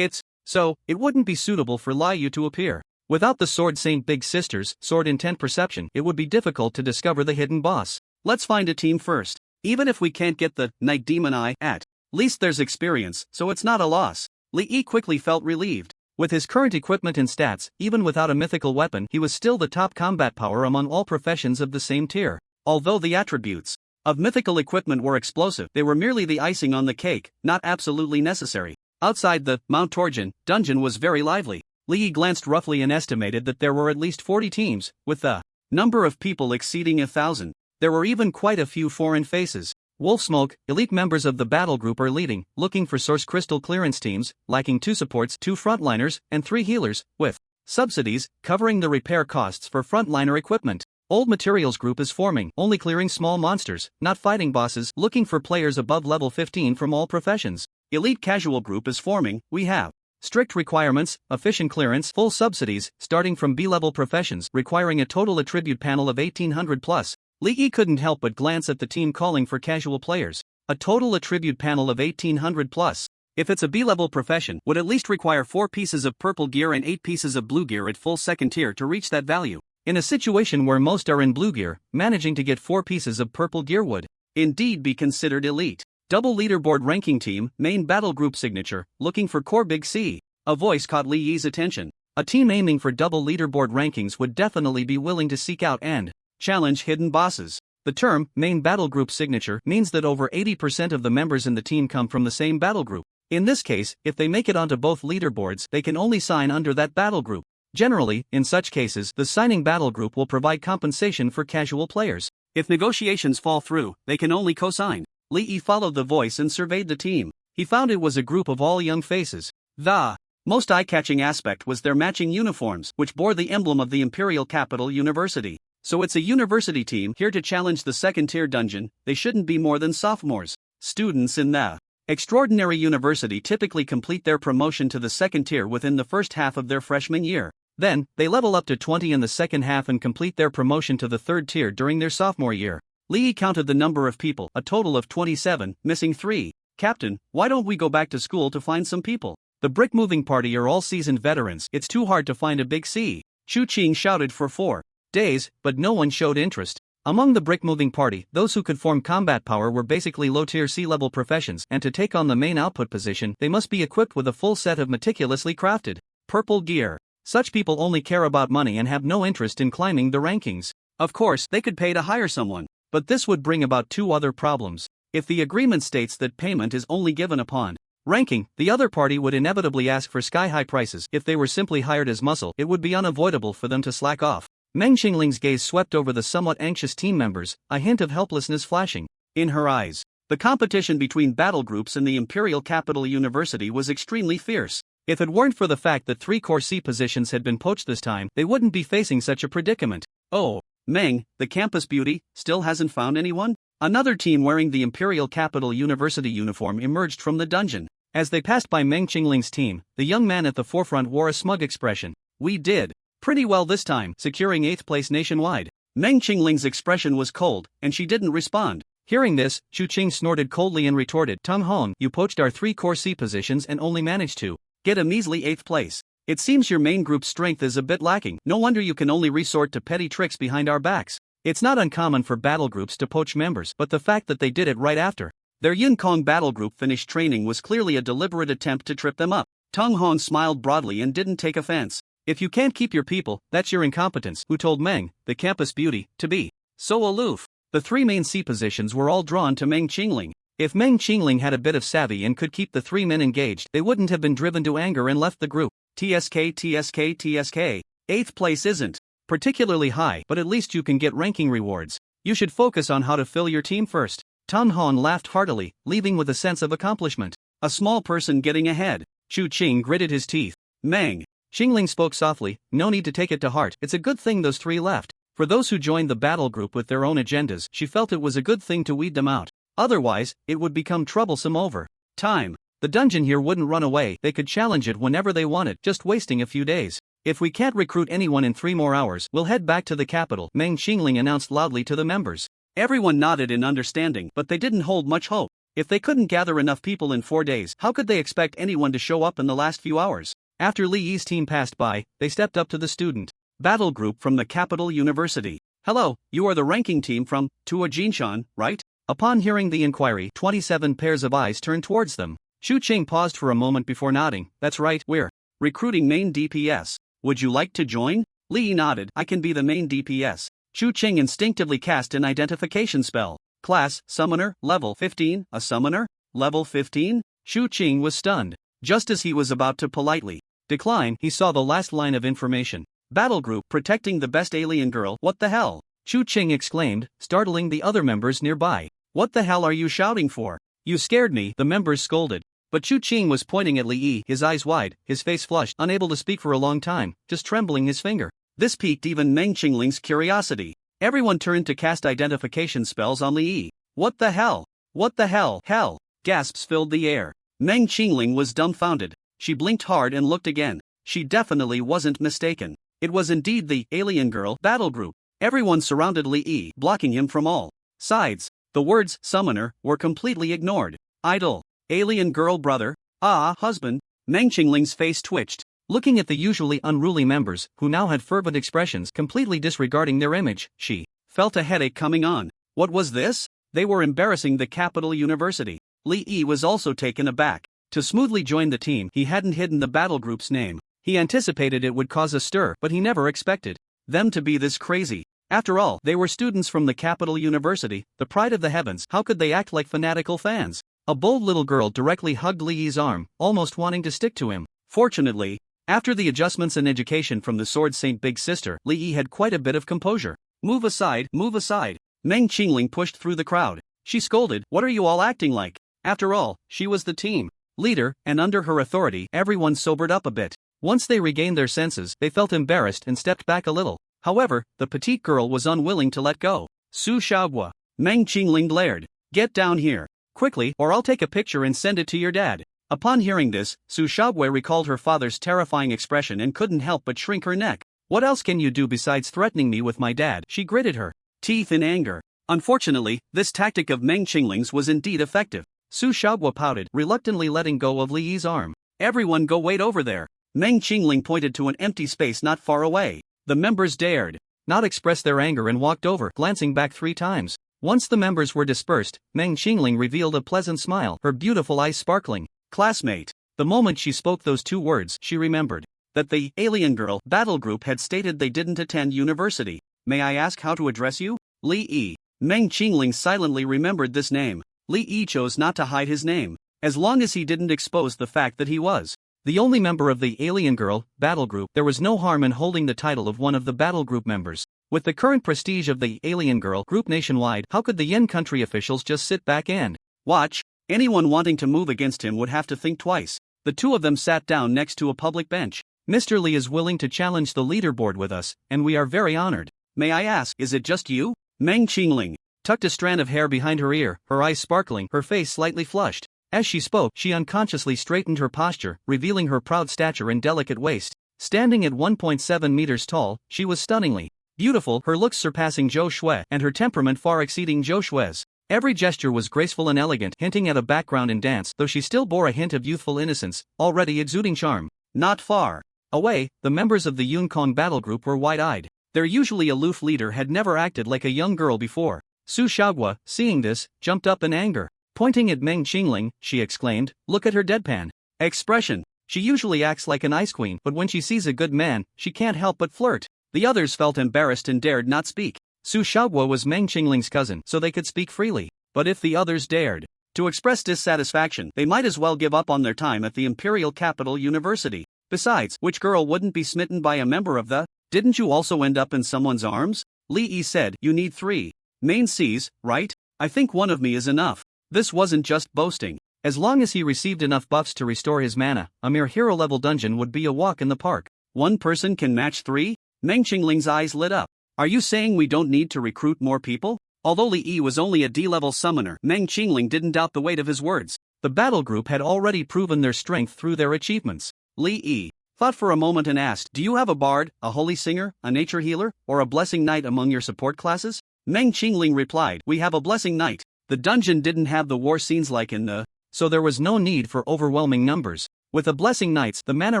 so it wouldn't be suitable for Liu to appear. Without the Sword Saint Big Sister's sword intent perception, it would be difficult to discover the hidden boss. Let's find a team first. Even if we can't get the Night Demon Eye, at least there's experience, so it's not a loss. Li Yi quickly felt relieved. With his current equipment and stats, even without a mythical weapon, he was still the top combat power among all professions of the same tier. Although the attributes of mythical equipment were explosive, they were merely the icing on the cake, not absolutely necessary. Outside the Mount Torjin dungeon was very lively. Li Yi glanced roughly and estimated that there were at least 40 teams, with the number of people exceeding 1,000. There were even quite a few foreign faces. Wolfsmoke, elite members of the battle group are leading, looking for source crystal clearance teams, lacking 2 supports, 2 frontliners, and 3 healers, with subsidies covering the repair costs for frontliner equipment. Old Materials group is forming, only clearing small monsters, not fighting bosses, looking for players above level 15 from all professions. Elite Casual group is forming, we have strict requirements, efficient clearance, full subsidies, starting from B-level professions, requiring a total attribute panel of 1800 plus. Li Yi couldn't help but glance at the team calling for casual players. A total attribute panel of 1800 plus. If it's a B-level profession, would at least require 4 pieces of purple gear and 8 pieces of blue gear at full 2nd tier to reach that value. In a situation where most are in blue gear, managing to get 4 pieces of purple gear would indeed be considered elite. Double leaderboard ranking team, main battle group signature, looking for core Big C. A voice caught Li Yi's attention. A team aiming for double leaderboard rankings would definitely be willing to seek out and challenge hidden bosses. The term, main battle group signature, means that over 80% of the members in the team come from the same battle group. In this case, if they make it onto both leaderboards, they can only sign under that battle group. Generally, in such cases, the signing battle group will provide compensation for casual players. If negotiations fall through, they can only co-sign. Li Yi followed the voice and surveyed the team. He found it was a group of all young faces. The most eye-catching aspect was their matching uniforms, which bore the emblem of the Imperial Capital University. So it's a university team here to challenge the 2nd tier dungeon. They shouldn't be more than sophomores. Students in the extraordinary university typically complete their promotion to the 2nd tier within the first half of their freshman year. Then, they level up to 20 in the second half and complete their promotion to the 3rd tier during their sophomore year. Li Yi counted the number of people, a total of 27, missing 3. Captain, why don't we go back to school to find some people? The brick moving party are all seasoned veterans. It's too hard to find a Big C. Chu Qing shouted for 4 days, but no one showed interest. Among the brick moving party, those who could form combat power were basically low-tier C-level professions, and to take on the main output position, they must be equipped with a full set of meticulously crafted purple gear. Such people only care about money and have no interest in climbing the rankings. Of course, they could pay to hire someone. But this would bring about 2 other problems. If the agreement states that payment is only given upon ranking, the other party would inevitably ask for sky-high prices. If they were simply hired as muscle, it would be unavoidable for them to slack off. Meng Qingling's gaze swept over the somewhat anxious team members, a hint of helplessness flashing in her eyes. The competition between battle groups in the Imperial Capital University was extremely fierce. If it weren't for the fact that 3 core C positions had been poached this time, they wouldn't be facing such a predicament. Oh, Meng, the campus beauty, still hasn't found anyone? Another team wearing the Imperial Capital University uniform emerged from the dungeon. As they passed by Meng Qingling's team, the young man at the forefront wore a smug expression. We did pretty well this time, securing 8th place nationwide. Meng Qingling's expression was cold, and she didn't respond. Hearing this, Chu Qing snorted coldly and retorted, Tung Hong, you poached our 3 core C positions and only managed to get a measly 8th place. It seems your main group's strength is a bit lacking. No wonder you can only resort to petty tricks behind our backs. It's not uncommon for battle groups to poach members, but the fact that they did it right after their Yun-Kong battle group finished training was clearly a deliberate attempt to trip them up. Tung Hong smiled broadly and didn't take offense. If you can't keep your people, that's your incompetence. Who told Meng, the campus beauty, to be so aloof? The three main C positions were all drawn to Meng Qingling. If Meng Qingling had a bit of savvy and could keep the three men engaged, they wouldn't have been driven to anger and left the group. TSK, TSK, TSK. 8th place isn't particularly high, but at least you can get ranking rewards. You should focus on how to fill your team first. Tung Hong laughed heartily, leaving with a sense of accomplishment. A small person getting ahead. Chu Qing gritted his teeth. Meng Qingling spoke softly, no need to take it to heart, it's a good thing those three left. For those who joined the battle group with their own agendas, she felt it was a good thing to weed them out. Otherwise, it would become troublesome over time. The dungeon here wouldn't run away, they could challenge it whenever they wanted, just wasting a few days. If we can't recruit anyone in 3 more hours, we'll head back to the capital, Meng Qingling announced loudly to the members. Everyone nodded in understanding, but they didn't hold much hope. If they couldn't gather enough people in 4 days, how could they expect anyone to show up in the last few hours? After Li Yi's team passed by, they stepped up to the student battle group from the capital university. Hello, you are the ranking team from Tua Jinshan, right? Upon hearing the inquiry, 27 pairs of eyes turned towards them. Chu Qing paused for a moment before nodding. That's right, we're recruiting main DPS. Would you like to join? Li Yi nodded. I can be the main DPS. Chu Qing instinctively cast an identification spell. Class, Summoner, level 15, a Summoner, level 15? Chu Qing was stunned. Just as he was about to politely decline, he saw the last line of information. Battle group protecting the best alien girl. What the hell? Chu Qing exclaimed, startling the other members nearby. What the hell are you shouting for? You scared me, the members scolded. But Chu Qing was pointing at Li Yi, his eyes wide, his face flushed, unable to speak for a long time, just trembling his finger. This piqued even Meng Qingling's curiosity. Everyone turned to cast identification spells on Li Yi. What the hell? What the hell? Hell! Gasps filled the air. Meng Qingling was dumbfounded. She blinked hard and looked again. She definitely wasn't mistaken. It was indeed the alien girl battle group. Everyone surrounded Li Yi, blocking him from all sides. The words summoner were completely ignored. Idol, alien girl brother, husband. Meng Qingling's face twitched, looking at the usually unruly members, who now had fervent expressions, completely disregarding their image. She felt a headache coming on. What was this? They were embarrassing the capital university. Li Yi was also taken aback. To smoothly join the team, he hadn't hidden the battle group's name. He anticipated it would cause a stir, but he never expected them to be this crazy. After all, they were students from the capital university, the pride of the heavens. How could they act like fanatical fans? A bold little girl directly hugged Li Yi's arm, almost wanting to stick to him. Fortunately, after the adjustments and education from the Sword Saint Big Sister, Li Yi had quite a bit of composure. Move aside, move aside. Meng Qingling pushed through the crowd. She scolded, what are you all acting like? After all, she was the team leader, and under her authority, everyone sobered up a bit. Once they regained their senses, they felt embarrassed and stepped back a little. However, the petite girl was unwilling to let go. Su Xiaogua. Meng Qingling glared. Get down here. Quickly, or I'll take a picture and send it to your dad. Upon hearing this, Su Xiaogui recalled her father's terrifying expression and couldn't help but shrink her neck. What else can you do besides threatening me with my dad? She gritted her teeth in anger. Unfortunately, this tactic of Meng Qingling's was indeed effective. Su Xiaogua pouted, reluctantly letting go of Li Yi's arm. Everyone go wait over there. Meng Qingling pointed to an empty space not far away. The members dared not express their anger and walked over, glancing back 3 times. Once the members were dispersed, Meng Qingling revealed a pleasant smile, her beautiful eyes sparkling. Classmate. The moment she spoke those 2 words, she remembered that the alien girl battle group had stated they didn't attend university. May I ask how to address you? Li Yi. Meng Qingling silently remembered this name. Li Yi chose not to hide his name, as long as he didn't expose the fact that he was the only member of the alien girl battle group. There was no harm in holding the title of one of the battle group members. With the current prestige of the alien girl group nationwide, how could the Yin country officials just sit back and watch? Anyone wanting to move against him would have to think twice. The 2 of them sat down next to a public bench. Mr. Li is willing to challenge the leaderboard with us, and we are very honored. May I ask, is it just you? Meng Qingling tucked a strand of hair behind her ear, her eyes sparkling, her face slightly flushed. As she spoke, she unconsciously straightened her posture, revealing her proud stature and delicate waist. Standing at 1.7 meters tall, she was stunningly beautiful, her looks surpassing Zhou Shui, and her temperament far exceeding Zhou Shui's. Every gesture was graceful and elegant, hinting at a background in dance, though she still bore a hint of youthful innocence, already exuding charm. Not far away, the members of the Yun Kong battle group were wide-eyed. Their usually aloof leader had never acted like a young girl before. Su Xiaohua, seeing this, jumped up in anger. Pointing at Meng Qingling, she exclaimed, "Look at her deadpan expression. She usually acts like an ice queen, but when she sees a good man, she can't help but flirt." The others felt embarrassed and dared not speak. Su Xiaohua was Meng Qingling's cousin, so they could speak freely. But if the others dared to express dissatisfaction, they might as well give up on their time at the Imperial Capital University. Besides, which girl wouldn't be smitten by a member of the? Didn't you also end up in someone's arms? Li Yi said, "You need 3 main Cs, right? I think one of me is enough." This wasn't just boasting. As long as he received enough buffs to restore his mana, a mere hero-level dungeon would be a walk in the park. One person can match 3? Meng Qingling's eyes lit up. Are you saying we don't need to recruit more people? Although Li Yi was only a D-level summoner, Meng Qingling didn't doubt the weight of his words. The battle group had already proven their strength through their achievements. Li Yi thought for a moment and asked, "Do you have a bard, a holy singer, a nature healer, or a blessing knight among your support classes?" Meng Qingling replied, "We have a blessing knight. The dungeon didn't have the war scenes like in the, so there was no need for overwhelming numbers. With a blessing knights, the mana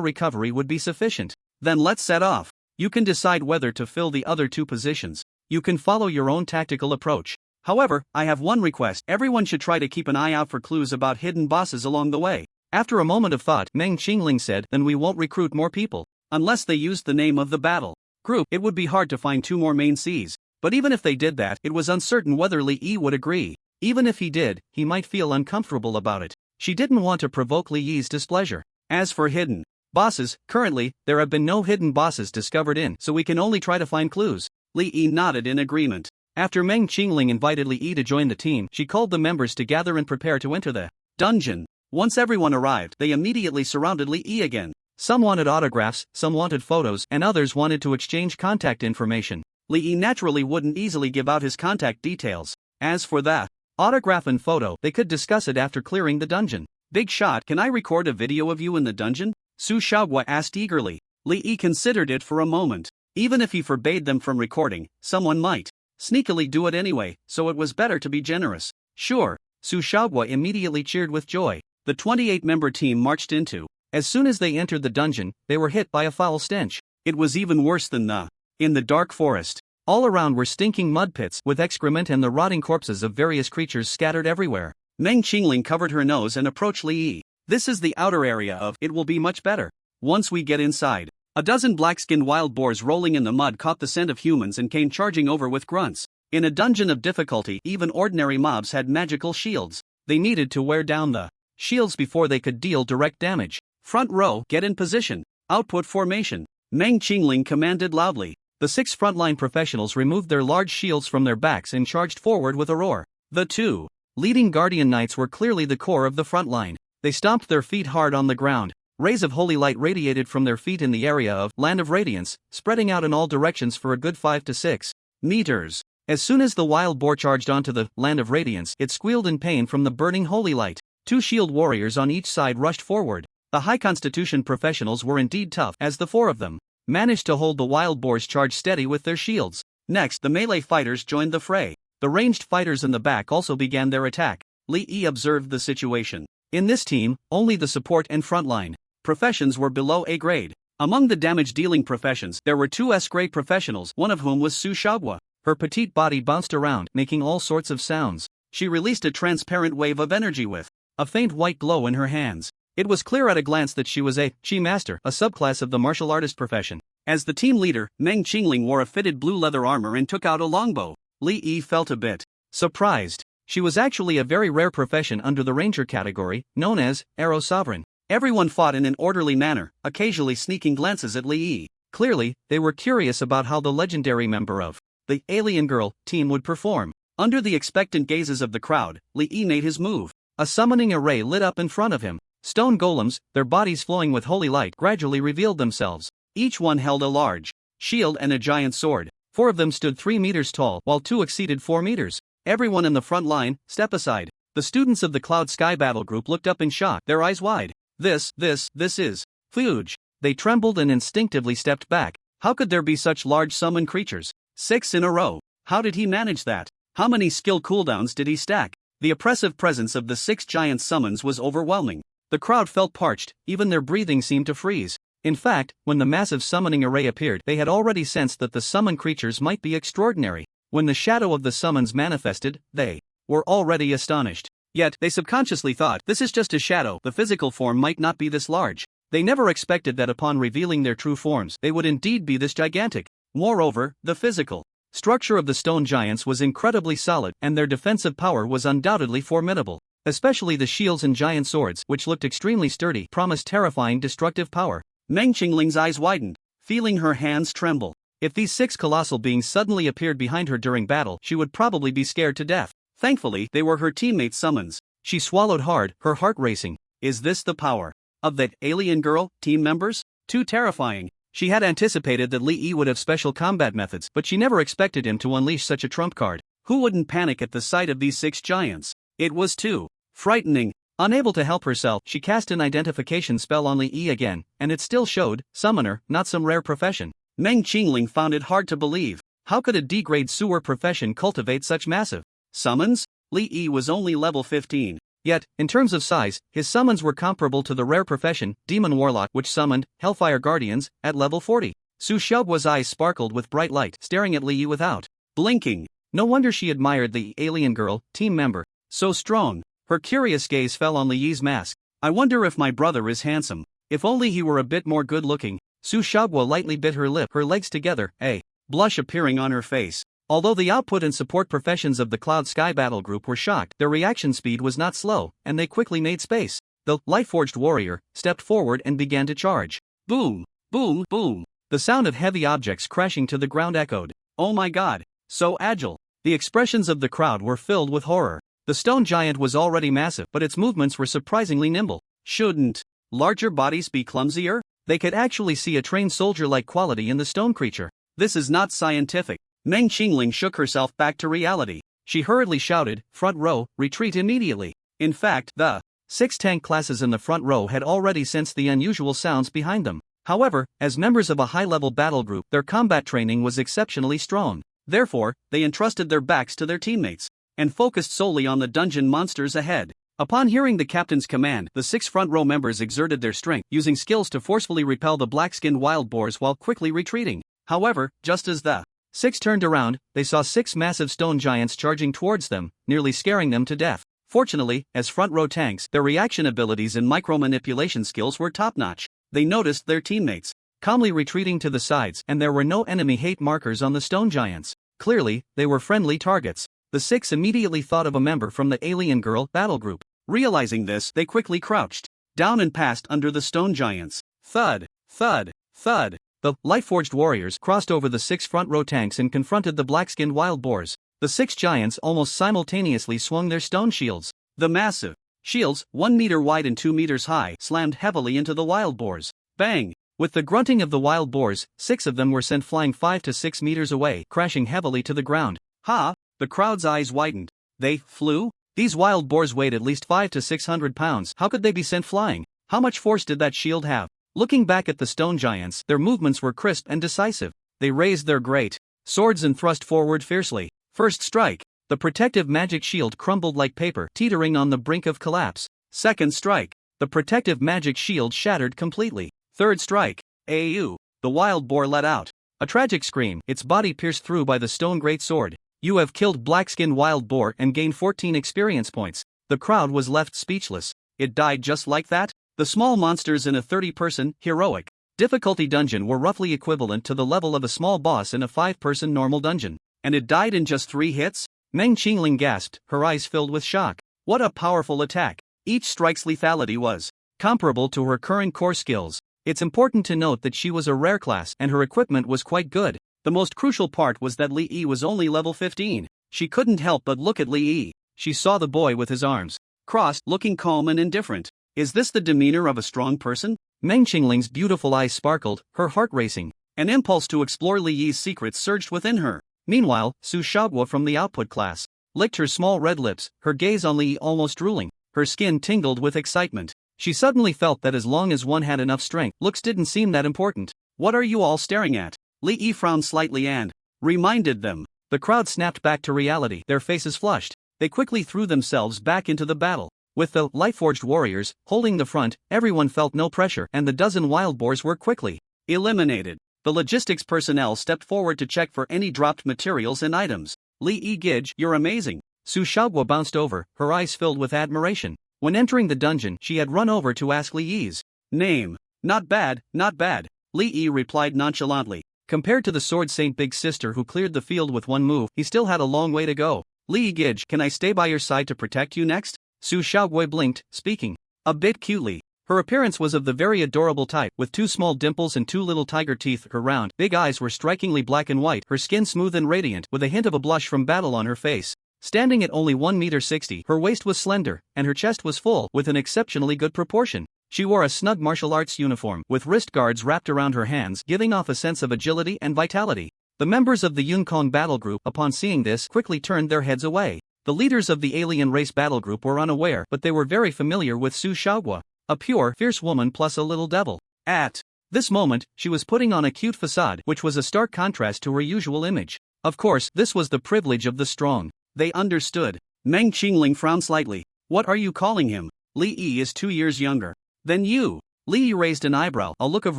recovery would be sufficient. Then let's set off. You can decide whether to fill the other 2 positions. You can follow your own tactical approach. However, I have one request. Everyone should try to keep an eye out for clues about hidden bosses along the way." After a moment of thought, Meng Qingling said, "Then we won't recruit more people. Unless they used the name of the battle group, it would be hard to find 2 more main Cs. But even if they did that, it was uncertain whether Li Yi would agree. Even if he did, he might feel uncomfortable about it. She didn't want to provoke Li Yi's displeasure. As for hidden bosses, currently, there have been no hidden bosses discovered in, so we can only try to find clues." Li Yi nodded in agreement. After Meng Qingling invited Li Yi to join the team, she called the members to gather and prepare to enter the dungeon. Once everyone arrived, they immediately surrounded Li Yi again. Some wanted autographs, some wanted photos, and others wanted to exchange contact information. Li Yi naturally wouldn't easily give out his contact details. As for the autograph and photo, they could discuss it after clearing the dungeon. "Big shot, can I record a video of you in the dungeon?" Su Xiaohua asked eagerly. Li Yi considered it for a moment. Even if he forbade them from recording, someone might sneakily do it anyway, so it was better to be generous. "Sure." Su Xiaohua immediately cheered with joy. The 28-member team marched into. As soon as they entered the dungeon, they were hit by a foul stench. It was even worse than in the dark forest. All around were stinking mud pits with excrement and the rotting corpses of various creatures scattered everywhere. Meng Qingling covered her nose and approached Li Yi. "This is the outer area of, it will be much better once we get inside." A dozen black-skinned wild boars rolling in the mud caught the scent of humans and came charging over with grunts. In a dungeon of difficulty, even ordinary mobs had magical shields. They needed to wear down the shields before they could deal direct damage. "Front row, get in position. Output formation," Meng Qingling commanded loudly. The 6 frontline professionals removed their large shields from their backs and charged forward with a roar. The 2 leading guardian knights were clearly the core of the front line. They stomped their feet hard on the ground. Rays of holy light radiated from their feet in the area of Land of Radiance, spreading out in all directions for a good 5 to 6 meters. As soon as the wild boar charged onto the Land of Radiance, it squealed in pain from the burning holy light. 2 shield warriors on each side rushed forward. The high constitution professionals were indeed tough, as the 4 of them managed to hold the wild boar's charge steady with their shields. Next, the melee fighters joined the fray. The ranged fighters in the back also began their attack. Li Yi observed the situation. In this team, only the support and frontline professions were below A grade. Among the damage-dealing professions, there were 2 S-grade professionals, one of whom was Su Xiaohua. Her petite body bounced around, making all sorts of sounds. She released a transparent wave of energy with a faint white glow in her hands. It was clear at a glance that she was a Chi Master, a subclass of the martial artist profession. As the team leader, Meng Qingling wore a fitted blue leather armor and took out a longbow. Li Yi felt a bit surprised. She was actually a very rare profession under the ranger category, known as Arrow Sovereign. Everyone fought in an orderly manner, occasionally sneaking glances at Li Yi. Clearly, they were curious about how the legendary member of the Alien Girl team would perform. Under the expectant gazes of the crowd, Li Yi made his move. A summoning array lit up in front of him. Stone golems, their bodies flowing with holy light, gradually revealed themselves. Each one held a large shield and a giant sword. 4 of them stood 3 meters tall, while 2 exceeded 4 meters. Everyone in the front line, step aside. The students of the Cloud Sky Battle Group looked up in shock, their eyes wide. This is huge. They trembled and instinctively stepped back. How could there be such large summon creatures? 6 in a row. How did he manage that? How many skill cooldowns did he stack? The oppressive presence of the 6 giant summons was overwhelming. The crowd felt parched, even their breathing seemed to freeze. In fact, when the massive summoning array appeared, they had already sensed that the summoned creatures might be extraordinary. When the shadow of the summons manifested, they were already astonished. Yet, they subconsciously thought, this is just a shadow, the physical form might not be this large. They never expected that upon revealing their true forms, they would indeed be this gigantic. Moreover, the physical structure of the stone giants was incredibly solid, and their defensive power was undoubtedly formidable. Especially the shields and giant swords, which looked extremely sturdy, promised terrifying destructive power. Meng Qingling's eyes widened, feeling her hands tremble. If these 6 colossal beings suddenly appeared behind her during battle, she would probably be scared to death. Thankfully, they were her teammates' summons. She swallowed hard, her heart racing. Is this the power of that alien girl, team members? Too terrifying. She had anticipated that Li Yi would have special combat methods, but she never expected him to unleash such a trump card. Who wouldn't panic at the sight of these 6 giants? It was too frightening. Unable to help herself, she cast an identification spell on Li Yi again, and it still showed, summoner, not some rare profession. Meng Qingling found it hard to believe. How could a D-grade sewer profession cultivate such massive summons? Li Yi was only level 15. Yet, in terms of size, his summons were comparable to the rare profession, Demon Warlock, which summoned Hellfire Guardians at level 40. Su Xiaoguo's eyes sparkled with bright light, staring at Li Yi without blinking. No wonder she admired the alien girl, team member. So strong. Her curious gaze fell on Li Yi's mask. I wonder if my brother is handsome. If only he were a bit more good-looking. Su Xiaoguo lightly bit her lip, her legs together, a blush appearing on her face. Although the output and support professions of the Cloud Sky Battle Group were shocked, their reaction speed was not slow, and they quickly made space. The Light-Forged warrior stepped forward and began to charge. Boom! Boom! Boom! The sound of heavy objects crashing to the ground echoed. Oh my god! So agile! The expressions of the crowd were filled with horror. The stone giant was already massive, but its movements were surprisingly nimble. Shouldn't larger bodies be clumsier? They could actually see a trained soldier-like quality in the stone creature. This is not scientific. Meng Qingling shook herself back to reality. She hurriedly shouted, "Front row, retreat immediately." In fact, the 6 tank classes in the front row had already sensed the unusual sounds behind them. However, as members of a high-level battle group, their combat training was exceptionally strong. Therefore, they entrusted their backs to their teammates and focused solely on the dungeon monsters ahead. Upon hearing the captain's command, the 6 front row members exerted their strength, using skills to forcefully repel the black-skinned wild boars while quickly retreating. However, just as the 6 turned around, they saw 6 massive stone giants charging towards them, nearly scaring them to death. Fortunately, as front row tanks, their reaction abilities and micro-manipulation skills were top-notch. They noticed their teammates calmly retreating to the sides, and there were no enemy hate markers on the stone giants. Clearly, they were friendly targets. The 6 immediately thought of a member from the alien girl battle group. Realizing this, they quickly crouched down and passed under the stone giants. Thud, thud, thud. The Light-Forged warriors crossed over the 6 front row tanks and confronted the black-skinned wild boars. The 6 giants almost simultaneously swung their stone shields. The massive shields, 1 meter wide and 2 meters high, slammed heavily into the wild boars. Bang! With the grunting of the wild boars, 6 of them were sent flying 5 to 6 meters away, crashing heavily to the ground. Ha! The crowd's eyes widened. They flew? These wild boars weighed at least 500 to 600 pounds. How could they be sent flying? How much force did that shield have? Looking back at the stone giants, their movements were crisp and decisive. They raised their great swords and thrust forward fiercely. First strike. The protective magic shield crumbled like paper, teetering on the brink of collapse. Second strike. The protective magic shield shattered completely. Third strike. Au! The wild boar let out a tragic scream, its body pierced through by the stone great sword. You have killed black-skinned wild boar and gained 14 experience points. The crowd was left speechless. It died just like that? The small monsters in a 30-person, heroic difficulty dungeon were roughly equivalent to the level of a small boss in a 5-person normal dungeon. And it died in just 3 hits? Meng Qingling gasped, her eyes filled with shock. What a powerful attack. Each strike's lethality was comparable to her current core skills. It's important to note that she was a rare class and her equipment was quite good. The most crucial part was that Li Yi was only level 15. She couldn't help but look at Li Yi. She saw the boy with his arms crossed, looking calm and indifferent. Is this the demeanor of a strong person? Meng Qingling's beautiful eyes sparkled, her heart racing. An impulse to explore Li Yi's secrets surged within her. Meanwhile, Su Xiaoguo from the output class licked her small red lips, her gaze on Li Yi almost drooling. Her skin tingled with excitement. She suddenly felt that as long as one had enough strength, looks didn't seem that important. What are you all staring at? Li Yi frowned slightly and reminded them. The crowd snapped back to reality, their faces flushed. They quickly threw themselves back into the battle. With the life-forged warriors holding the front, everyone felt no pressure and the dozen wild boars were quickly eliminated. The logistics personnel stepped forward to check for any dropped materials and items. Lee Gij, you're amazing. Su Shaoguo bounced over, her eyes filled with admiration. When entering the dungeon, she had run over to ask Li Yi's name. Not bad, not bad. Li Yi replied nonchalantly. Compared to the Sword Saint big sister who cleared the field with one move, he still had a long way to go. Li Gij, can I stay by your side to protect you next? Su Shaoguo blinked, speaking a bit cutely. Her appearance was of the very adorable type, with 2 small dimples and 2 little tiger teeth. Her round, big eyes were strikingly black and white, her skin smooth and radiant, with a hint of a blush from battle on her face. Standing at only 1.60 m, her waist was slender, and her chest was full, with an exceptionally good proportion. She wore a snug martial arts uniform, with wrist guards wrapped around her hands, giving off a sense of agility and vitality. The members of the Yunкong battle group, upon seeing this, quickly turned their heads away. The leaders of the alien race battle group were unaware, but they were very familiar with Su Shaoguo, a pure, fierce woman plus a little devil. At this moment, she was putting on a cute facade, which was a stark contrast to her usual image. Of course, this was the privilege of the strong. They understood. Meng Qingling frowned slightly. What are you calling him? Li Yi is 2 years younger than you. Li Yi raised an eyebrow, a look of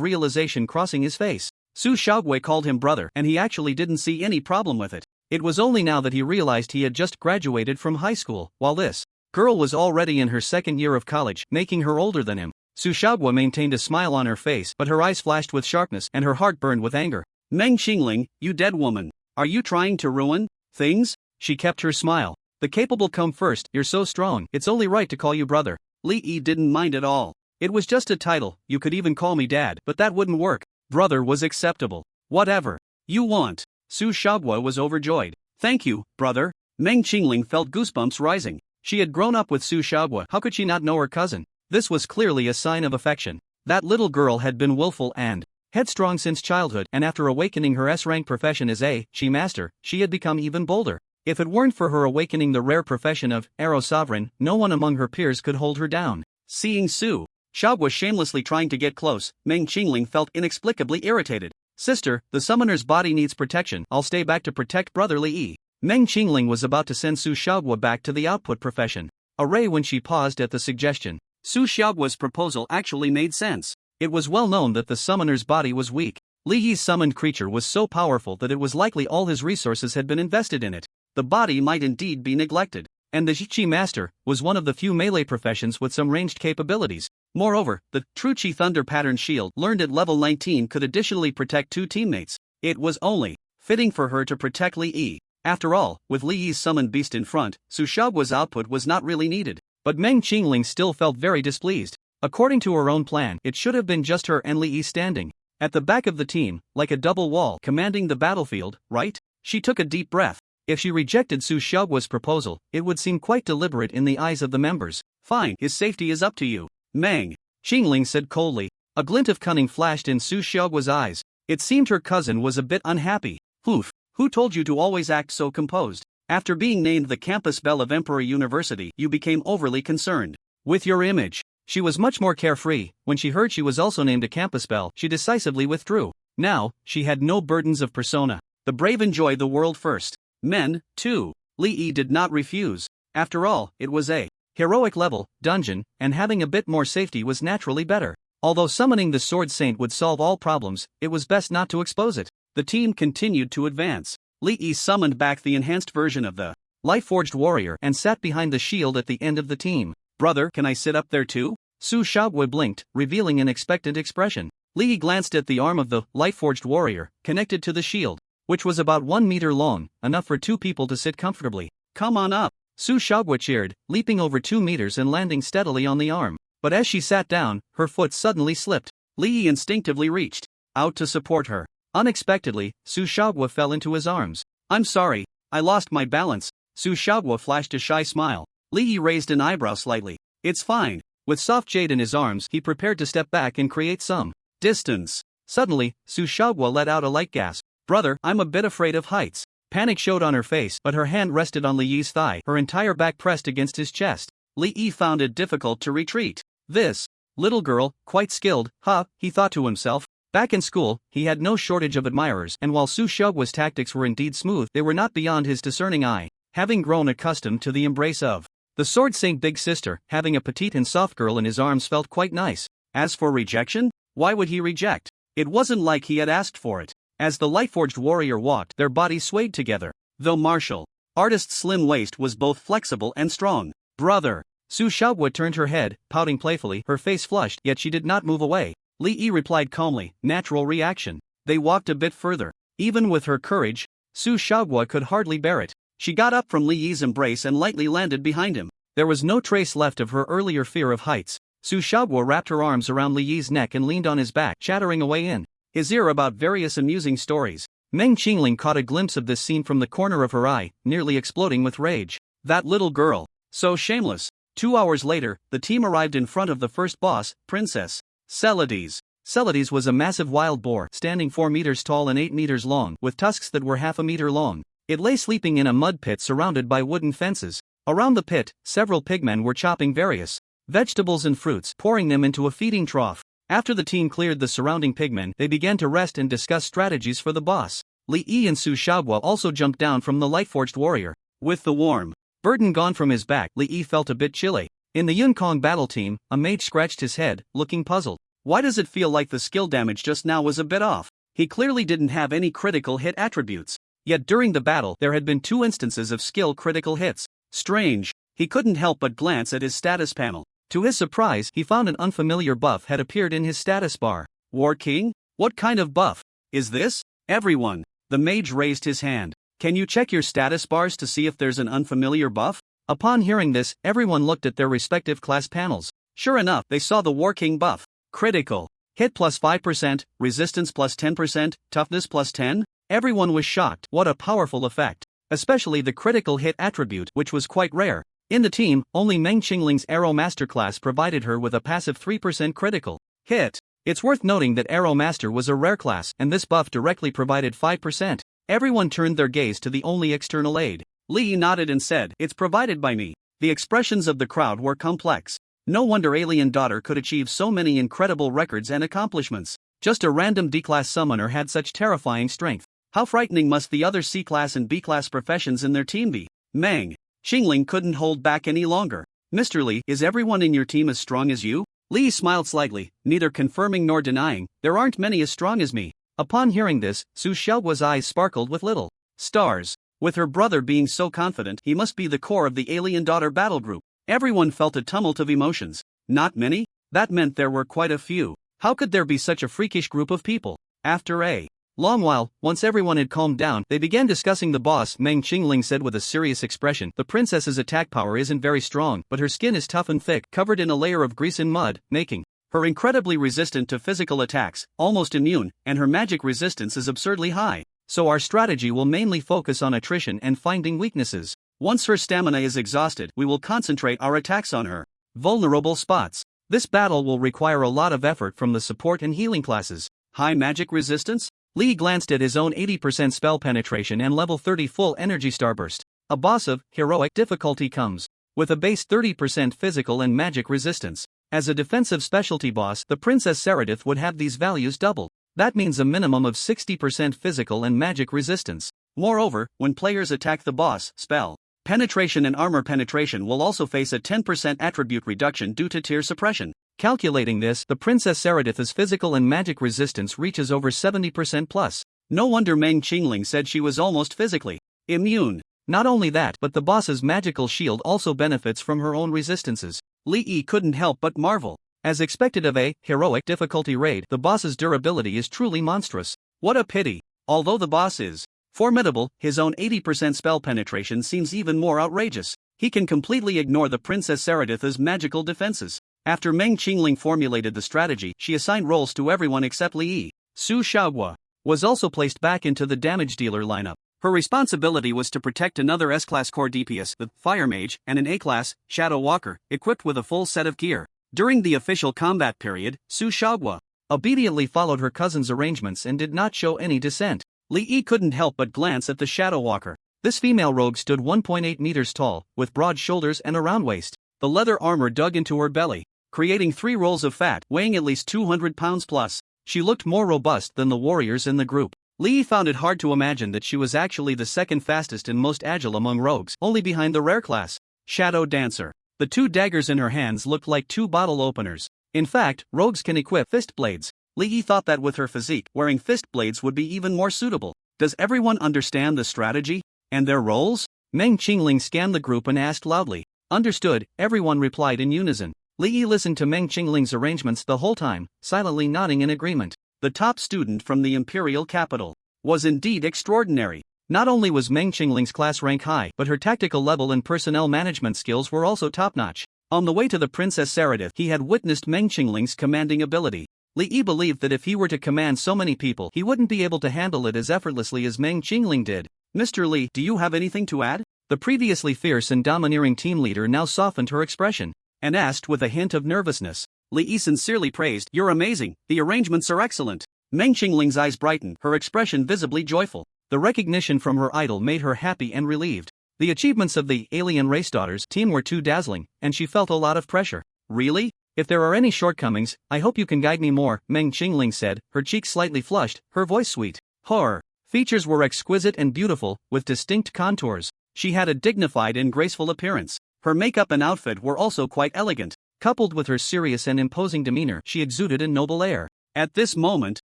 realization crossing his face. Su Shaoguo called him brother, and he actually didn't see any problem with it. It was only now that he realized he had just graduated from high school, while this girl was already in her 2nd year of college, making her older than him. Su Shaoguo maintained a smile on her face, but her eyes flashed with sharpness and her heart burned with anger. Meng Qingling, you dead woman. Are you trying to ruin things? She kept her smile. The capable come first, you're so strong, it's only right to call you brother. Li Yi didn't mind at all. It was just a title, you could even call me dad, but that wouldn't work. Brother was acceptable. Whatever you want. Su Shaoguo was overjoyed. Thank you, brother. Meng Qingling felt goosebumps rising. She had grown up with Su Shaoguo, how could she not know her cousin? This was clearly a sign of affection. That little girl had been willful and headstrong since childhood, and after awakening her S-rank profession as a Shi Master, she had become even bolder. If it weren't for her awakening the rare profession of Arrow Sovereign, no one among her peers could hold her down. Seeing Su Shaoguo shamelessly trying to get close, Meng Qingling felt inexplicably irritated. Sister, the summoner's body needs protection, I'll stay back to protect brother Li Yi. Meng Qingling was about to send Su Shaoguo back to the output profession. Array when she paused at the suggestion. Su Shaoguo's proposal actually made sense. It was well known that the summoner's body was weak. Li Yi's summoned creature was so powerful that it was likely all his resources had been invested in it. The body might indeed be neglected. And the Chi Master was one of the few melee professions with some ranged capabilities. Moreover, the True Chi Thunder Pattern Shield learned at level 19 could additionally protect 2 teammates. It was only fitting for her to protect Li Yi. After all, with Li Yi's summoned beast in front, Su Shaoguo's output was not really needed. But Meng Qingling still felt very displeased. According to her own plan, it should have been just her and Li Yi standing at the back of the team, like a double wall commanding the battlefield, right? She took a deep breath. If she rejected Su Shaoguo's proposal, it would seem quite deliberate in the eyes of the members. Fine, his safety is up to you. Meng Qingling said coldly. A glint of cunning flashed in Su Shaoguo's eyes. It seemed her cousin was a bit unhappy. Oof, who told you to always act so composed? After being named the campus belle of Emperor University, you became overly concerned with your image. She was much more carefree. When she heard she was also named a campus belle, she decisively withdrew. Now, she had no burdens of persona. The brave enjoy the world first. Men, too. Li Yi did not refuse. After all, it was a heroic level dungeon, and having a bit more safety was naturally better. Although summoning the Sword Saint would solve all problems, it was best not to expose it. The team continued to advance. Li Yi summoned back the enhanced version of the Life-Forged Warrior and sat behind the shield at the end of the team. Brother, can I sit up there too? Su Shaoguo blinked, revealing an expectant expression. Li Yi glanced at the arm of the Life-Forged Warrior, connected to the shield, which was about 1 meter long, enough for 2 people to sit comfortably. Come on up. Su Shaoguo cheered, leaping over 2 meters and landing steadily on the arm. But as she sat down, her foot suddenly slipped. Li Yi instinctively reached out to support her. Unexpectedly, Su Shaoguo fell into his arms. I'm sorry, I lost my balance. Su Shaoguo flashed a shy smile. Li Yi raised an eyebrow slightly. It's fine. With soft jade in his arms, he prepared to step back and create some distance. Suddenly, Su Shaoguo let out a light gasp. Brother, I'm a bit afraid of heights. Panic showed on her face, but her hand rested on Li Yi's thigh, her entire back pressed against his chest. Li Yi found it difficult to retreat. This little girl, quite skilled, he thought to himself. Back in school, he had no shortage of admirers, and while Su Shaoguo's tactics were indeed smooth, they were not beyond his discerning eye. Having grown accustomed to the embrace of The Sword Saint Big Sister, having a petite and soft girl in his arms felt quite nice. As for rejection? Why would he reject? It wasn't like he had asked for it. As the Lightforged warrior walked, their bodies swayed together. Though martial artist's slim waist was both flexible and strong. Brother! Su Xiaohua turned her head, pouting playfully, her face flushed, yet she did not move away. Li Yi replied calmly, natural reaction. They walked a bit further. Even with her courage, Su Xiaohua could hardly bear it. She got up from Li Yi's embrace and lightly landed behind him. There was no trace left of her earlier fear of heights. Su Xiaohua wrapped her arms around Li Yi's neck and leaned on his back, chattering away in his ear about various amusing stories. Meng Qingling caught a glimpse of this scene from the corner of her eye, nearly exploding with rage. That little girl. So shameless. 2 hours later, the team arrived in front of the first boss, Princess Celades. Celades was a massive wild boar, standing 4 meters tall and 8 meters long, with tusks that were half a meter long. It lay sleeping in a mud pit surrounded by wooden fences. Around the pit, several pigmen were chopping various vegetables and fruits, pouring them into a feeding trough. After the team cleared the surrounding pigmen, they began to rest and discuss strategies for the boss. Li Yi and Su Xiaohua also jumped down from the Lightforged warrior. With the warm burden gone from his back, Li Yi felt a bit chilly. In the Yun-Kong battle team, a mage scratched his head, looking puzzled. Why does it feel like the skill damage just now was a bit off? He clearly didn't have any critical hit attributes. Yet during the battle, there had been 2 instances of skill critical hits. Strange. He couldn't help but glance at his status panel. To his surprise, he found an unfamiliar buff had appeared in his status bar. War King? What kind of buff is this? Everyone. The mage raised his hand. Can you check your status bars to see if there's an unfamiliar buff? Upon hearing this, everyone looked at their respective class panels. Sure enough, they saw the War King buff. Critical hit plus 5%, resistance plus 10%, toughness plus 10? Everyone was shocked. What a powerful effect. Especially the critical hit attribute, which was quite rare. In the team, only Meng Qingling's Arrow Master class provided her with a passive 3% critical hit. It's worth noting that Arrow Master was a rare class, and this buff directly provided 5%. Everyone turned their gaze to the only external aid. Li nodded and said, "It's provided by me." The expressions of the crowd were complex. No wonder Alien Daughter could achieve so many incredible records and accomplishments. Just a random D-class summoner had such terrifying strength. How frightening must the other C-class and B-class professions in their team be? Meng Qingling couldn't hold back any longer. "Mr. Li, is everyone in your team as strong as you?" Li smiled slightly, neither confirming nor denying. "There aren't many as strong as me." Upon hearing this, Su Xiaohua's eyes sparkled with little stars. With her brother being so confident, he must be the core of the Alien Daughter battle group. Everyone felt a tumult of emotions. Not many? That meant there were quite a few. How could there be such a freakish group of people? After a long while, once everyone had calmed down, they began discussing the boss. Meng Qingling said with a serious expression, "The princess's attack power isn't very strong, but her skin is tough and thick, covered in a layer of grease and mud, making her incredibly resistant to physical attacks, almost immune, and her magic resistance is absurdly high. So our strategy will mainly focus on attrition and finding weaknesses. Once her stamina is exhausted, we will concentrate our attacks on her vulnerable spots. This battle will require a lot of effort from the support and healing classes." High magic resistance? Li glanced at his own 80% spell penetration and level 30 full energy starburst. A boss of heroic difficulty comes with a base 30% physical and magic resistance. As a defensive specialty boss, the Princess Seradith would have these values doubled. That means a minimum of 60% physical and magic resistance. Moreover, when players attack the boss, spell penetration and armor penetration will also face a 10% attribute reduction due to tier suppression. Calculating this, the Princess Seradith's physical and magic resistance reaches over 70% plus. No wonder Meng Qingling said she was almost physically immune. Not only that, but the boss's magical shield also benefits from her own resistances. Li Yi couldn't help but marvel. As expected of a heroic difficulty raid, the boss's durability is truly monstrous. What a pity. Although the boss is formidable, his own 80% spell penetration seems even more outrageous. He can completely ignore the Princess Seradith's magical defenses. After Meng Qingling formulated the strategy, she assigned roles to everyone except Li Yi. Su Xiaohua was also placed back into the damage dealer lineup. Her responsibility was to protect another S-class core DPS, the Fire Mage, and an A-class Shadow Walker, equipped with a full set of gear. During the official combat period, Su Xiaohua obediently followed her cousin's arrangements and did not show any dissent. Li Yi couldn't help but glance at the Shadow Walker. This female rogue stood 1.8 meters tall, with broad shoulders and a round waist. The leather armor dug into her belly, creating 3 rolls of fat, weighing at least 200 pounds plus. She looked more robust than the warriors in the group. Li Yi found it hard to imagine that she was actually the second fastest and most agile among rogues, only behind the rare class. Shadow Dancer. The two daggers in her hands looked like two bottle openers. In fact, rogues can equip fist blades. Lee thought that with her physique, wearing fist blades would be even more suitable. Does everyone understand the strategy? And their roles? Meng Qingling scanned the group and asked loudly. Understood, everyone replied in unison. Li listened to Meng Qingling's arrangements the whole time, silently nodding in agreement. The top student from the imperial capital was indeed extraordinary. Not only was Meng Qingling's class rank high, but her tactical level and personnel management skills were also top-notch. On the way to the Princess Saradith, he had witnessed Meng Qingling's commanding ability. Li believed that if he were to command so many people, he wouldn't be able to handle it as effortlessly as Meng Qingling did. Mr. Li, do you have anything to add? The previously fierce and domineering team leader now softened her expression, and asked with a hint of nervousness. Li sincerely praised, "You're amazing, the arrangements are excellent." Meng Qingling's eyes brightened, her expression visibly joyful. The recognition from her idol made her happy and relieved. The achievements of the alien race daughters team were too dazzling, and she felt a lot of pressure. Really? If there are any shortcomings, I hope you can guide me more, Meng Qingling said, her cheeks slightly flushed, her voice sweet. Her features were exquisite and beautiful, with distinct contours. She had a dignified and graceful appearance. Her makeup and outfit were also quite elegant. Coupled with her serious and imposing demeanor, she exuded a noble air. At this moment,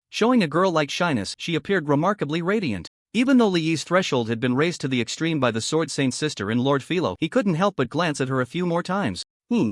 showing a girl-like shyness, she appeared remarkably radiant. Even though Li's threshold had been raised to the extreme by the Sword Saint's sister and Lord Philo, he couldn't help but glance at her a few more times.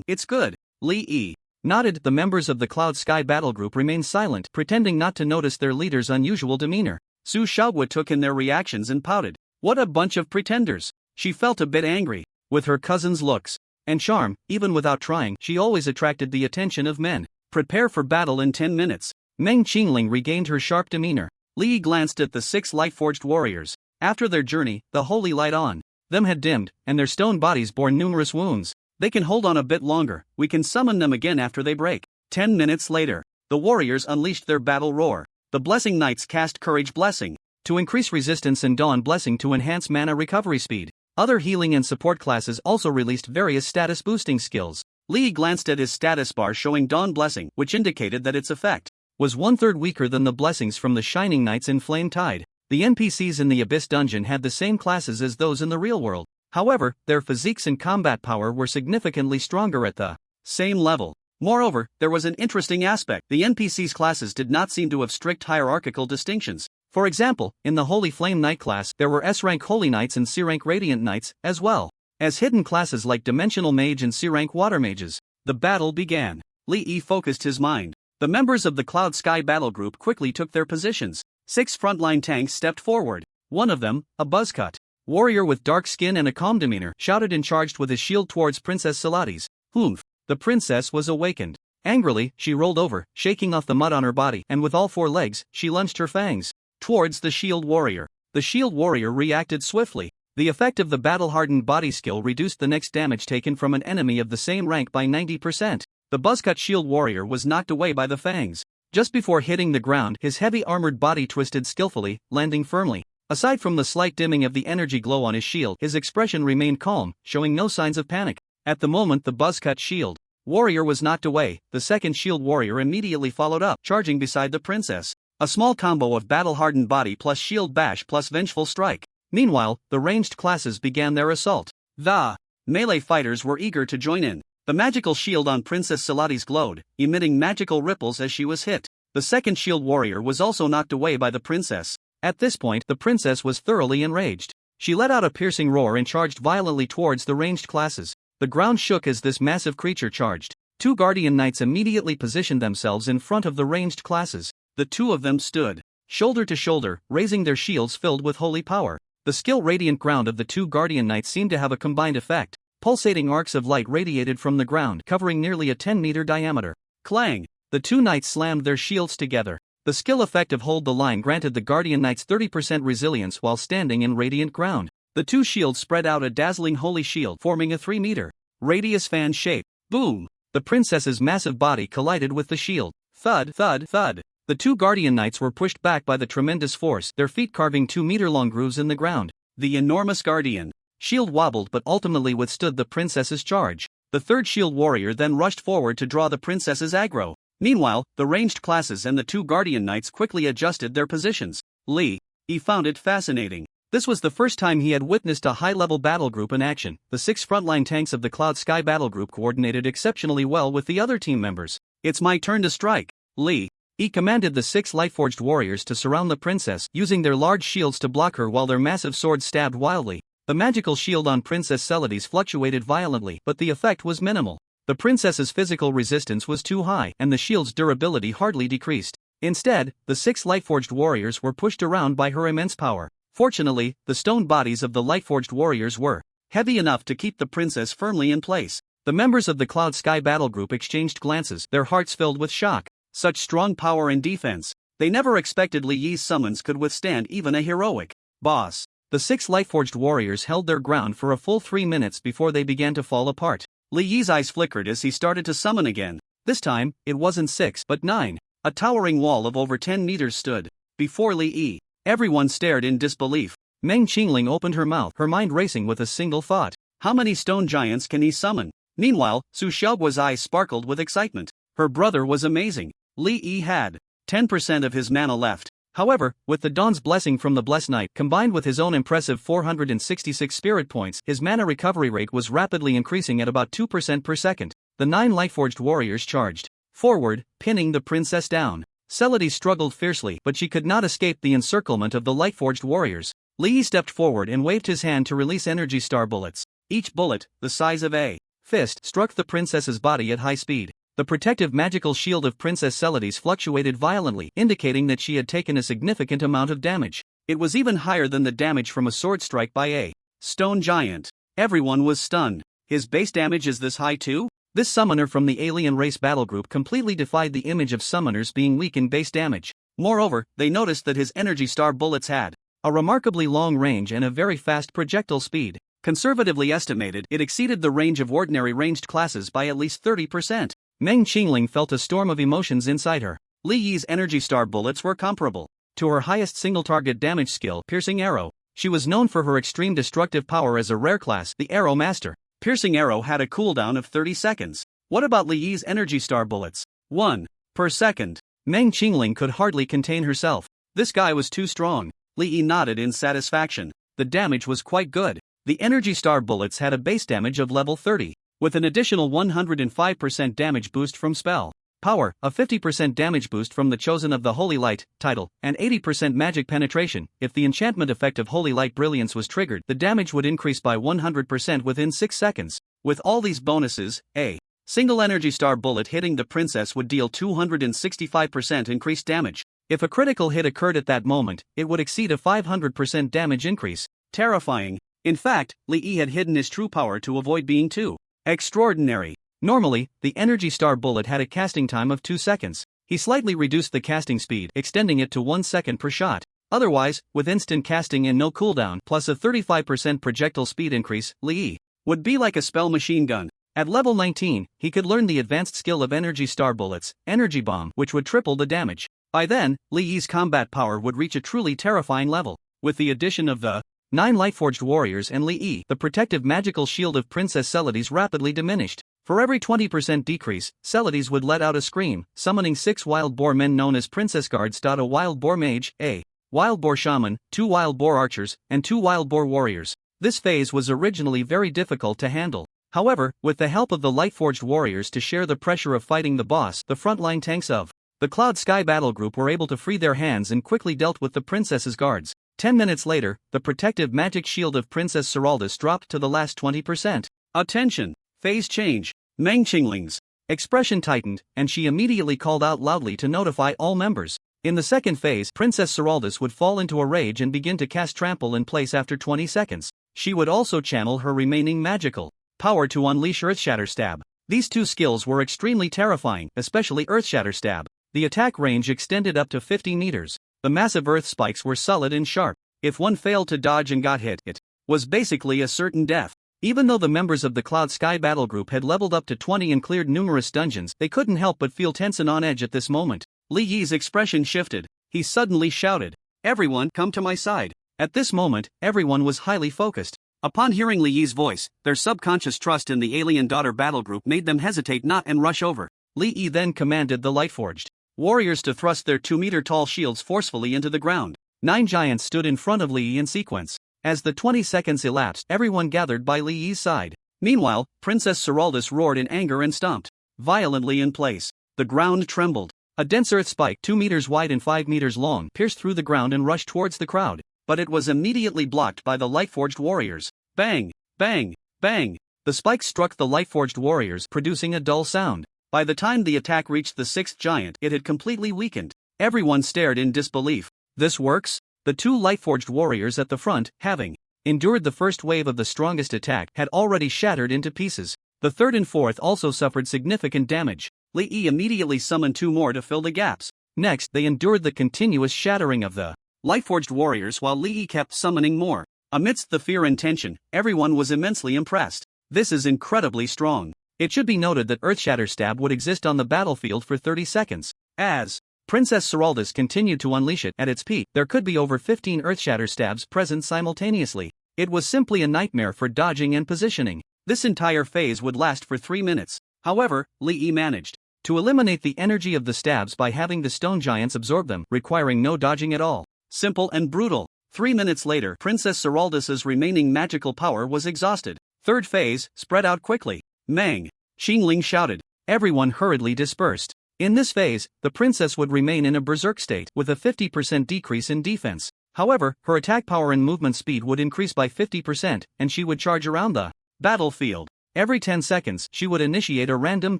It's good. Li nodded. The members of the Cloud Sky battle group remained silent, pretending not to notice their leader's unusual demeanor. Su Xiaoguo took in their reactions and pouted. What a bunch of pretenders. She felt a bit angry. With her cousin's looks and charm, even without trying, she always attracted the attention of men. Prepare for battle in 10 minutes. Meng Qingling regained her sharp demeanor. Li glanced at the 6 light-forged warriors. After their journey, the holy light on them had dimmed, and their stone bodies bore numerous wounds. They can hold on a bit longer, we can summon them again after they break. 10 minutes later, the warriors unleashed their battle roar. The Blessing Knights cast Courage Blessing to increase resistance and Dawn Blessing to enhance mana recovery speed. Other healing and support classes also released various status-boosting skills. Li glanced at his status bar showing Dawn Blessing, which indicated that its effect was 1/3 weaker than the blessings from the Shining Knights in Flame Tide. The NPCs in the Abyss Dungeon had the same classes as those in the real world. However, their physiques and combat power were significantly stronger at the same level. Moreover, there was an interesting aspect. The NPCs' classes did not seem to have strict hierarchical distinctions. For example, in the Holy Flame Knight class, there were S-rank Holy Knights and C-rank Radiant Knights, as well as hidden classes like Dimensional Mage and C-rank Water Mages. The battle began. Li focused his mind. The members of the Cloud Sky battle group quickly took their positions. 6 frontline tanks stepped forward. One of them, a buzzcut warrior with dark skin and a calm demeanor, shouted and charged with his shield towards Princess Saladis. The princess was awakened. Angrily, she rolled over, shaking off the mud on her body, and with all 4 legs, she lunged her fangs towards the shield warrior. The shield warrior reacted swiftly. The effect of the battle-hardened body skill reduced the next damage taken from an enemy of the same rank by 90%. The buzzcut shield warrior was knocked away by the fangs. Just before hitting the ground, his heavy armored body twisted skillfully, landing firmly. Aside from the slight dimming of the energy glow on his shield, his expression remained calm, showing no signs of panic. At the moment the buzzcut shield warrior was knocked away, the second shield warrior immediately followed up, charging beside the princess. A small combo of battle-hardened body plus shield bash plus vengeful strike. Meanwhile, the ranged classes began their assault. The melee fighters were eager to join in. The magical shield on Princess Saladis glowed, emitting magical ripples as she was hit. The second shield warrior was also knocked away by the princess. At this point, the princess was thoroughly enraged. She let out a piercing roar and charged violently towards the ranged classes. The ground shook as this massive creature charged. 2 Guardian Knights immediately positioned themselves in front of the ranged classes. The 2 of them stood shoulder to shoulder, raising their shields filled with holy power. The skill-radiant ground of the 2 Guardian Knights seemed to have a combined effect. Pulsating arcs of light radiated from the ground, covering nearly a 10-meter diameter. Clang! The 2 knights slammed their shields together. The skill effect of Hold the Line granted the Guardian Knights 30% resilience while standing in radiant ground. The 2 shields spread out a dazzling holy shield, forming a 3-meter radius fan shape. Boom! The princess's massive body collided with the shield. Thud, thud, thud. The 2 Guardian Knights were pushed back by the tremendous force, their feet carving 2-meter-long grooves in the ground. The enormous Guardian shield wobbled but ultimately withstood the princess's charge. The 3rd shield warrior then rushed forward to draw the princess's aggro. Meanwhile, the ranged classes and the 2 Guardian Knights quickly adjusted their positions. He found it fascinating. This was the first time he had witnessed a high-level battle group in action. The 6 frontline tanks of the Cloud Sky battle group coordinated exceptionally well with the other team members. "It's my turn to strike." Lee commanded the 6 light-forged warriors to surround the princess, using their large shields to block her while their massive swords stabbed wildly. The magical shield on Princess Celades fluctuated violently, but the effect was minimal. The princess's physical resistance was too high, and the shield's durability hardly decreased. Instead, the 6 light-forged warriors were pushed around by her immense power. Fortunately, the stone bodies of the light-forged warriors were heavy enough to keep the princess firmly in place. The members of the Cloud Sky battle group exchanged glances, their hearts filled with shock. Such strong power and defense. They never expected Li Yi's summons could withstand even a heroic boss. The 6 light-forged warriors held their ground for a full 3 minutes before they began to fall apart. Li Yi's eyes flickered as he started to summon again. This time, it wasn't 6 but 9. A towering wall of over 10 meters stood before Li Yi. Everyone stared in disbelief. Meng Qingling opened her mouth, her mind racing with a single thought. How many stone giants can he summon? Meanwhile, Su Xiaoguo's eyes sparkled with excitement. Her brother was amazing. Li Yi had 10% of his mana left. However, with the Dawn's blessing from the Blessed Knight combined with his own impressive 466 spirit points, his mana recovery rate was rapidly increasing at about 2% per second. The 9 light-forged warriors charged forward, pinning the princess down. Celades struggled fiercely, but she could not escape the encirclement of the light-forged warriors. Li Yi stepped forward and waved his hand to release energy star bullets. Each bullet, the size of a fist, struck the princess's body at high speed. The protective magical shield of Princess Celades fluctuated violently, indicating that she had taken a significant amount of damage. It was even higher than the damage from a sword strike by a stone giant. Everyone was stunned. His base damage is this high too? This summoner from the alien race battle group completely defied the image of summoners being weak in base damage. Moreover, they noticed that his energy star bullets had a remarkably long range and a very fast projectile speed. Conservatively estimated, it exceeded the range of ordinary ranged classes by at least 30%. Meng Qingling felt a storm of emotions inside her. Li Yi's energy star bullets were comparable to her highest single-target damage skill, Piercing Arrow. She was known for her extreme destructive power as a rare class, the Arrow Master. Piercing Arrow had a cooldown of 30 seconds. What about Li Yi's energy star bullets? 1 per second. Meng Qingling could hardly contain herself. This guy was too strong. Li Yi nodded in satisfaction. The damage was quite good. The energy star bullets had a base damage of level 30, with an additional 105% damage boost from spell power, a 50% damage boost from the Chosen of the Holy Light title, and 80% magic penetration. If the enchantment effect of Holy Light Brilliance was triggered, the damage would increase by 100% within 6 seconds. With all these bonuses, a single energy star bullet hitting the princess would deal 265% increased damage. If a critical hit occurred at that moment, it would exceed a 500% damage increase. Terrifying. In fact, Li Yi had hidden his true power to avoid being too extraordinary. Normally, the energy star bullet had a casting time of 2 seconds. He slightly reduced the casting speed, extending it to 1 second per shot. Otherwise, with instant casting and no cooldown plus a 35% projectile speed increase, Li Yi would be like a spell machine gun. At level 19, he could learn the advanced skill of energy star bullets, Energy Bomb, which would triple the damage. By then, Li Yi's combat power would reach a truly terrifying level. With the addition of the 9 Lightforged warriors and Li Yi, the protective magical shield of Princess Celades rapidly diminished. For every 20% decrease, Celades would let out a scream, summoning 6 wild boar men known as Princess Guards. A wild boar mage, a wild boar shaman, 2 wild boar archers, and 2 wild boar warriors. This phase was originally very difficult to handle. However, with the help of the Lightforged warriors to share the pressure of fighting the boss, the frontline tanks of the Cloud Sky battle group were able to free their hands and quickly dealt with the princess's guards. 10 minutes later, the protective magic shield of Princess Seraldis dropped to the last 20%. Attention! Phase change. Meng Qingling's expression tightened, and she immediately called out loudly to notify all members. In the second phase, Princess Seraldis would fall into a rage and begin to cast Trample in place after 20 seconds. She would also channel her remaining magical power to unleash Earthshatter Stab. These 2 skills were extremely terrifying, especially Earthshatter Stab. The attack range extended up to 50 meters. The massive earth spikes were solid and sharp. If one failed to dodge and got hit, it was basically a certain death. Even though the members of the Cloud Sky battle group had leveled up to 20 and cleared numerous dungeons, they couldn't help but feel tense and on edge at this moment. Li Yi's expression shifted. He suddenly shouted, "Everyone, come to my side." At this moment, everyone was highly focused. Upon hearing Li Yi's voice, their subconscious trust in the alien daughter battle group made them hesitate not and rush over. Li Yi then commanded the Lightforged warriors to thrust their 2-meter-tall shields forcefully into the ground. 9 giants stood in front of Li Yi in sequence. As the 20 seconds elapsed, everyone gathered by Li Yi's side. Meanwhile, Princess Seraldus roared in anger and stomped violently in place. The ground trembled. A dense earth spike 2 meters wide and 5 meters long pierced through the ground and rushed towards the crowd, but it was immediately blocked by the Lightforged warriors. Bang! Bang! Bang! The spike struck the Lightforged warriors, producing a dull sound. By the time the attack reached the sixth giant, it had completely weakened. Everyone stared in disbelief. This works? The two Lightforged warriors at the front, having endured the first wave of the strongest attack, had already shattered into pieces. The third and fourth also suffered significant damage. Li Yi immediately summoned 2 more to fill the gaps. Next, they endured the continuous shattering of the Lightforged warriors while Li Yi kept summoning more. Amidst the fear and tension, everyone was immensely impressed. This is incredibly strong. It should be noted that Earthshatter Stab would exist on the battlefield for 30 seconds. As Princess Seraldus continued to unleash it at its peak, there could be over 15 Earthshatter Stabs present simultaneously. It was simply a nightmare for dodging and positioning. This entire phase would last for 3 minutes. However, Li Yi managed to eliminate the energy of the stabs by having the stone giants absorb them, requiring no dodging at all. Simple and brutal. 3 minutes later, Princess Seraldus's remaining magical power was exhausted. Third phase, spread out quickly. Mang! Qingling shouted. Everyone hurriedly dispersed. In this phase, the princess would remain in a berserk state with a 50% decrease in defense. However, her attack power and movement speed would increase by 50%, and she would charge around the battlefield. Every 10 seconds, she would initiate a random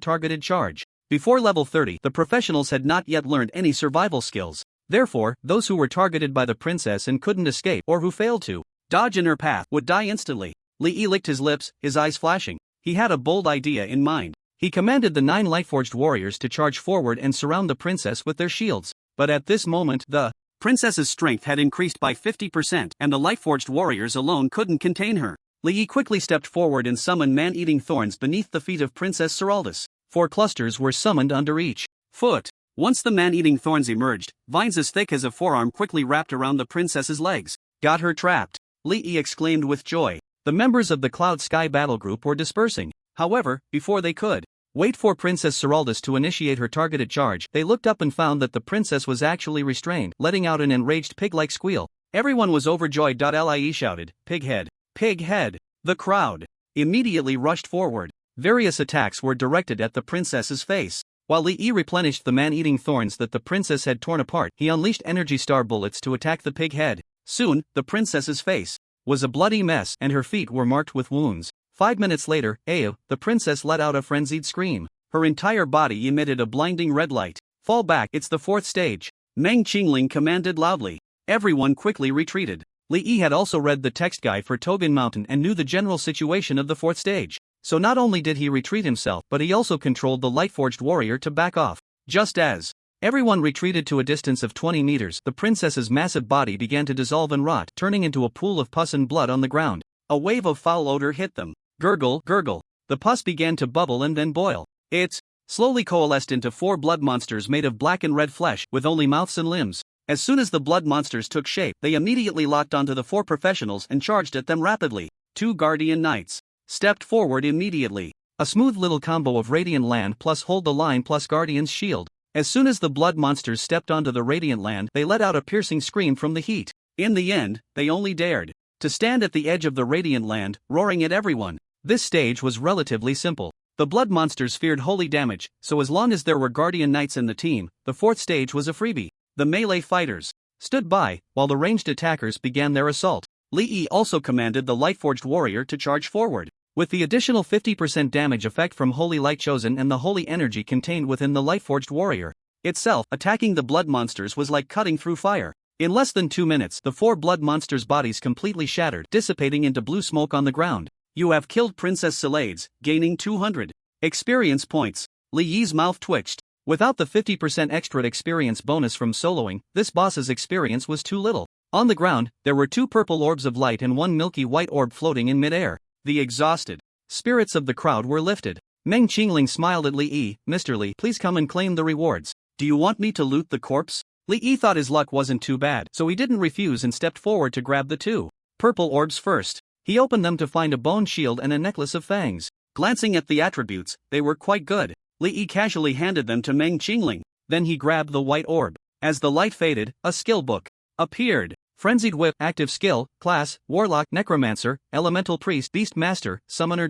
targeted charge. Before level 30, the professionals had not yet learned any survival skills. Therefore, those who were targeted by the princess and couldn't escape, or who failed to dodge in her path, would die instantly. Li Yi licked his lips, his eyes flashing. He had a bold idea in mind. He commanded the 9 Lightforged warriors to charge forward and surround the princess with their shields. But at this moment, the princess's strength had increased by 50%, and the Lightforged warriors alone couldn't contain her. Li Yi quickly stepped forward and summoned man-eating thorns beneath the feet of Princess Seraldus. 4 clusters were summoned under each foot. Once the man-eating thorns emerged, vines as thick as a forearm quickly wrapped around the princess's legs. Got her trapped! Li Yi exclaimed with joy. The members of the Cloud Sky battle group were dispersing. However, before they could wait for Princess Seraldus to initiate her targeted charge, they looked up and found that the princess was actually restrained, letting out an enraged pig-like squeal. Everyone was overjoyed. Li shouted, "Pighead! Pighead!" The crowd immediately rushed forward. Various attacks were directed at the princess's face. While Li Yi replenished the man-eating thorns that the princess had torn apart, he unleashed energy star bullets to attack the pig head. Soon, the princess's face was a bloody mess and her feet were marked with wounds. 5 minutes later, the princess let out a frenzied scream. Her entire body emitted a blinding red light. Fall back, it's the 4th stage. Meng Qingling commanded loudly. Everyone quickly retreated. Li Yi had also read the text guide for Togan Mountain and knew the general situation of the 4th stage. So not only did he retreat himself, but he also controlled the Lightforged warrior to back off. Just as everyone retreated to a distance of 20 meters, the princess's massive body began to dissolve and rot, turning into a pool of pus and blood on the ground. A wave of foul odor hit them. Gurgle, gurgle. The pus began to bubble and then boil. It slowly coalesced into 4 blood monsters made of black and red flesh, with only mouths and limbs. As soon as the blood monsters took shape, they immediately locked onto the 4 professionals and charged at them rapidly. 2 guardian knights stepped forward immediately. A smooth little combo of Radiant Land plus Hold the Line plus Guardian's Shield. As soon as the blood monsters stepped onto the Radiant Land, they let out a piercing scream from the heat. In the end, they only dared to stand at the edge of the Radiant Land, roaring at everyone. This stage was relatively simple. The blood monsters feared holy damage, so as long as there were Guardian Knights in the team, the 4th stage was a freebie. The melee fighters stood by, while the ranged attackers began their assault. Li Yi also commanded the Lightforged warrior to charge forward. With the additional 50% damage effect from Holy Light chosen and the holy energy contained within the Lightforged warrior itself, attacking the blood monsters was like cutting through fire. In less than 2 minutes, the 4 blood monsters' bodies completely shattered, dissipating into blue smoke on the ground. You have killed Princess Seraldus, gaining 200 experience points. Li Yi's mouth twitched. Without the 50% extra experience bonus from soloing, this boss's experience was too little. On the ground, there were 2 purple orbs of light and 1 milky white orb floating in midair. The exhausted spirits of the crowd were lifted. Meng Qingling smiled at Li Yi. "Mr. Li, please come and claim the rewards. Do you want me to loot the corpse?" Li Yi thought his luck wasn't too bad, so he didn't refuse and stepped forward to grab the 2 purple orbs first. He opened them to find a bone shield and a necklace of fangs. Glancing at the attributes, they were quite good. Li Yi casually handed them to Meng Qingling. Then he grabbed the white orb. As the light faded, a skill book appeared. Frenzied Whip, Active Skill, Class, Warlock, Necromancer, Elemental Priest, Beast Master, Summoner.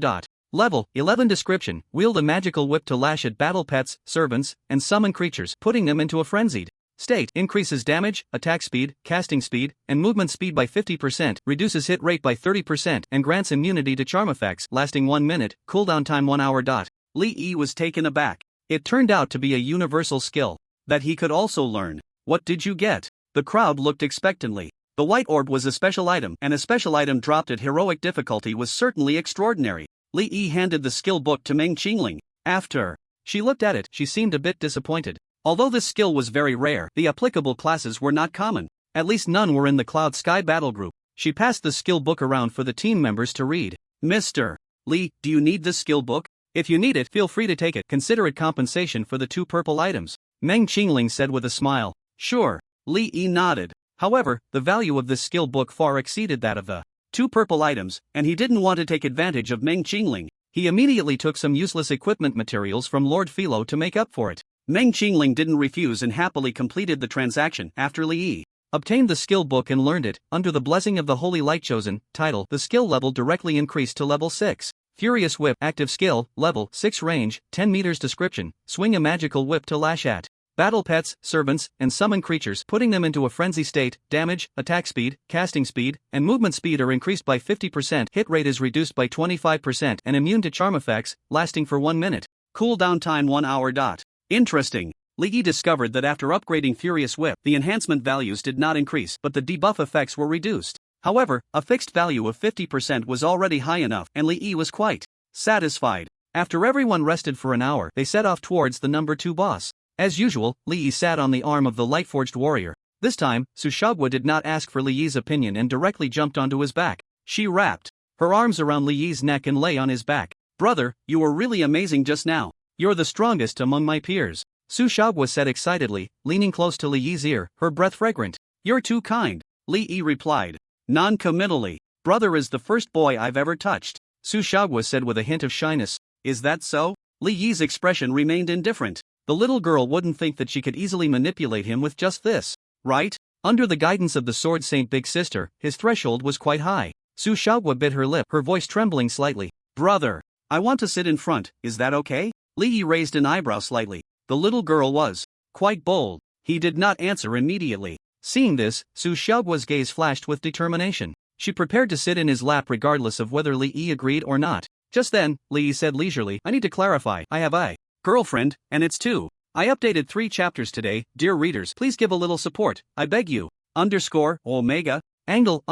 Level 11. Description: wield a magical whip to lash at battle pets, servants, and summon creatures, putting them into a frenzied state. Increases damage, attack speed, casting speed, and movement speed by 50%, reduces hit rate by 30%, and grants immunity to charm effects, lasting 1 minute, cooldown time 1 hour. Li Yi was taken aback. It turned out to be a universal skill that he could also learn. What did you get? The crowd looked expectantly. The white orb was a special item, and a special item dropped at heroic difficulty was certainly extraordinary. Li Yi handed the skill book to Meng Qingling. After she looked at it, she seemed a bit disappointed. Although this skill was very rare, the applicable classes were not common. At least none were in the Cloud Sky Battle Group. She passed the skill book around for the team members to read. Mr. Li, do you need this skill book? If you need it, feel free to take it. Consider it compensation for the 2 purple items, Meng Qingling said with a smile. Sure. Li Yi nodded. However, the value of this skill book far exceeded that of the 2 purple items, and he didn't want to take advantage of Meng Qingling. He immediately took some useless equipment materials from Lord Philo to make up for it. Meng Qingling didn't refuse and happily completed the transaction. After Li Yi obtained the skill book and learned it, under the blessing of the Holy Light Chosen, title, the skill level directly increased to level 6. Furious Whip, Active Skill, level 6 range, 10 meters. Description: swing a magical whip to lash at battle pets, servants, and summon creatures, putting them into a frenzy state. Damage, attack speed, casting speed, and movement speed are increased by 50%, hit rate is reduced by 25%, and immune to charm effects, lasting for 1 minute. Cooldown time 1 hour. Interesting. Li Yi discovered that after upgrading Furious Whip, the enhancement values did not increase, but the debuff effects were reduced. However, a fixed value of 50% was already high enough, and Li Yi was quite satisfied. After everyone rested for an hour, they set off towards the number 2 boss. As usual, Li Yi sat on the arm of the Lightforged warrior. This time, Sushagwa did not ask for Li Yi's opinion and directly jumped onto his back. She wrapped her arms around Li Yi's neck and lay on his back. Brother, you were really amazing just now. You're the strongest among my peers, Sushagwa said excitedly, leaning close to Li Yi's ear, her breath fragrant. You're too kind, Li Yi replied, non-committally. Brother is the first boy I've ever touched, Sushagwa said with a hint of shyness. Is that so? Li Yi's expression remained indifferent. The little girl wouldn't think that she could easily manipulate him with just this, right? Under the guidance of the Sword Saint Big Sister, his threshold was quite high. Sushagwa bit her lip, her voice trembling slightly. Brother, I want to sit in front, is that okay? Li Yi raised an eyebrow slightly. The little girl was quite bold. He did not answer immediately. Seeing this, Sushagwa's gaze flashed with determination. She prepared to sit in his lap regardless of whether Li Yi agreed or not. Just then, Li Yi said leisurely, I need to clarify, I have a girlfriend, and it's 2. I updated 3 chapters today. Dear readers, please give a little support, I beg you. Omega. Angle.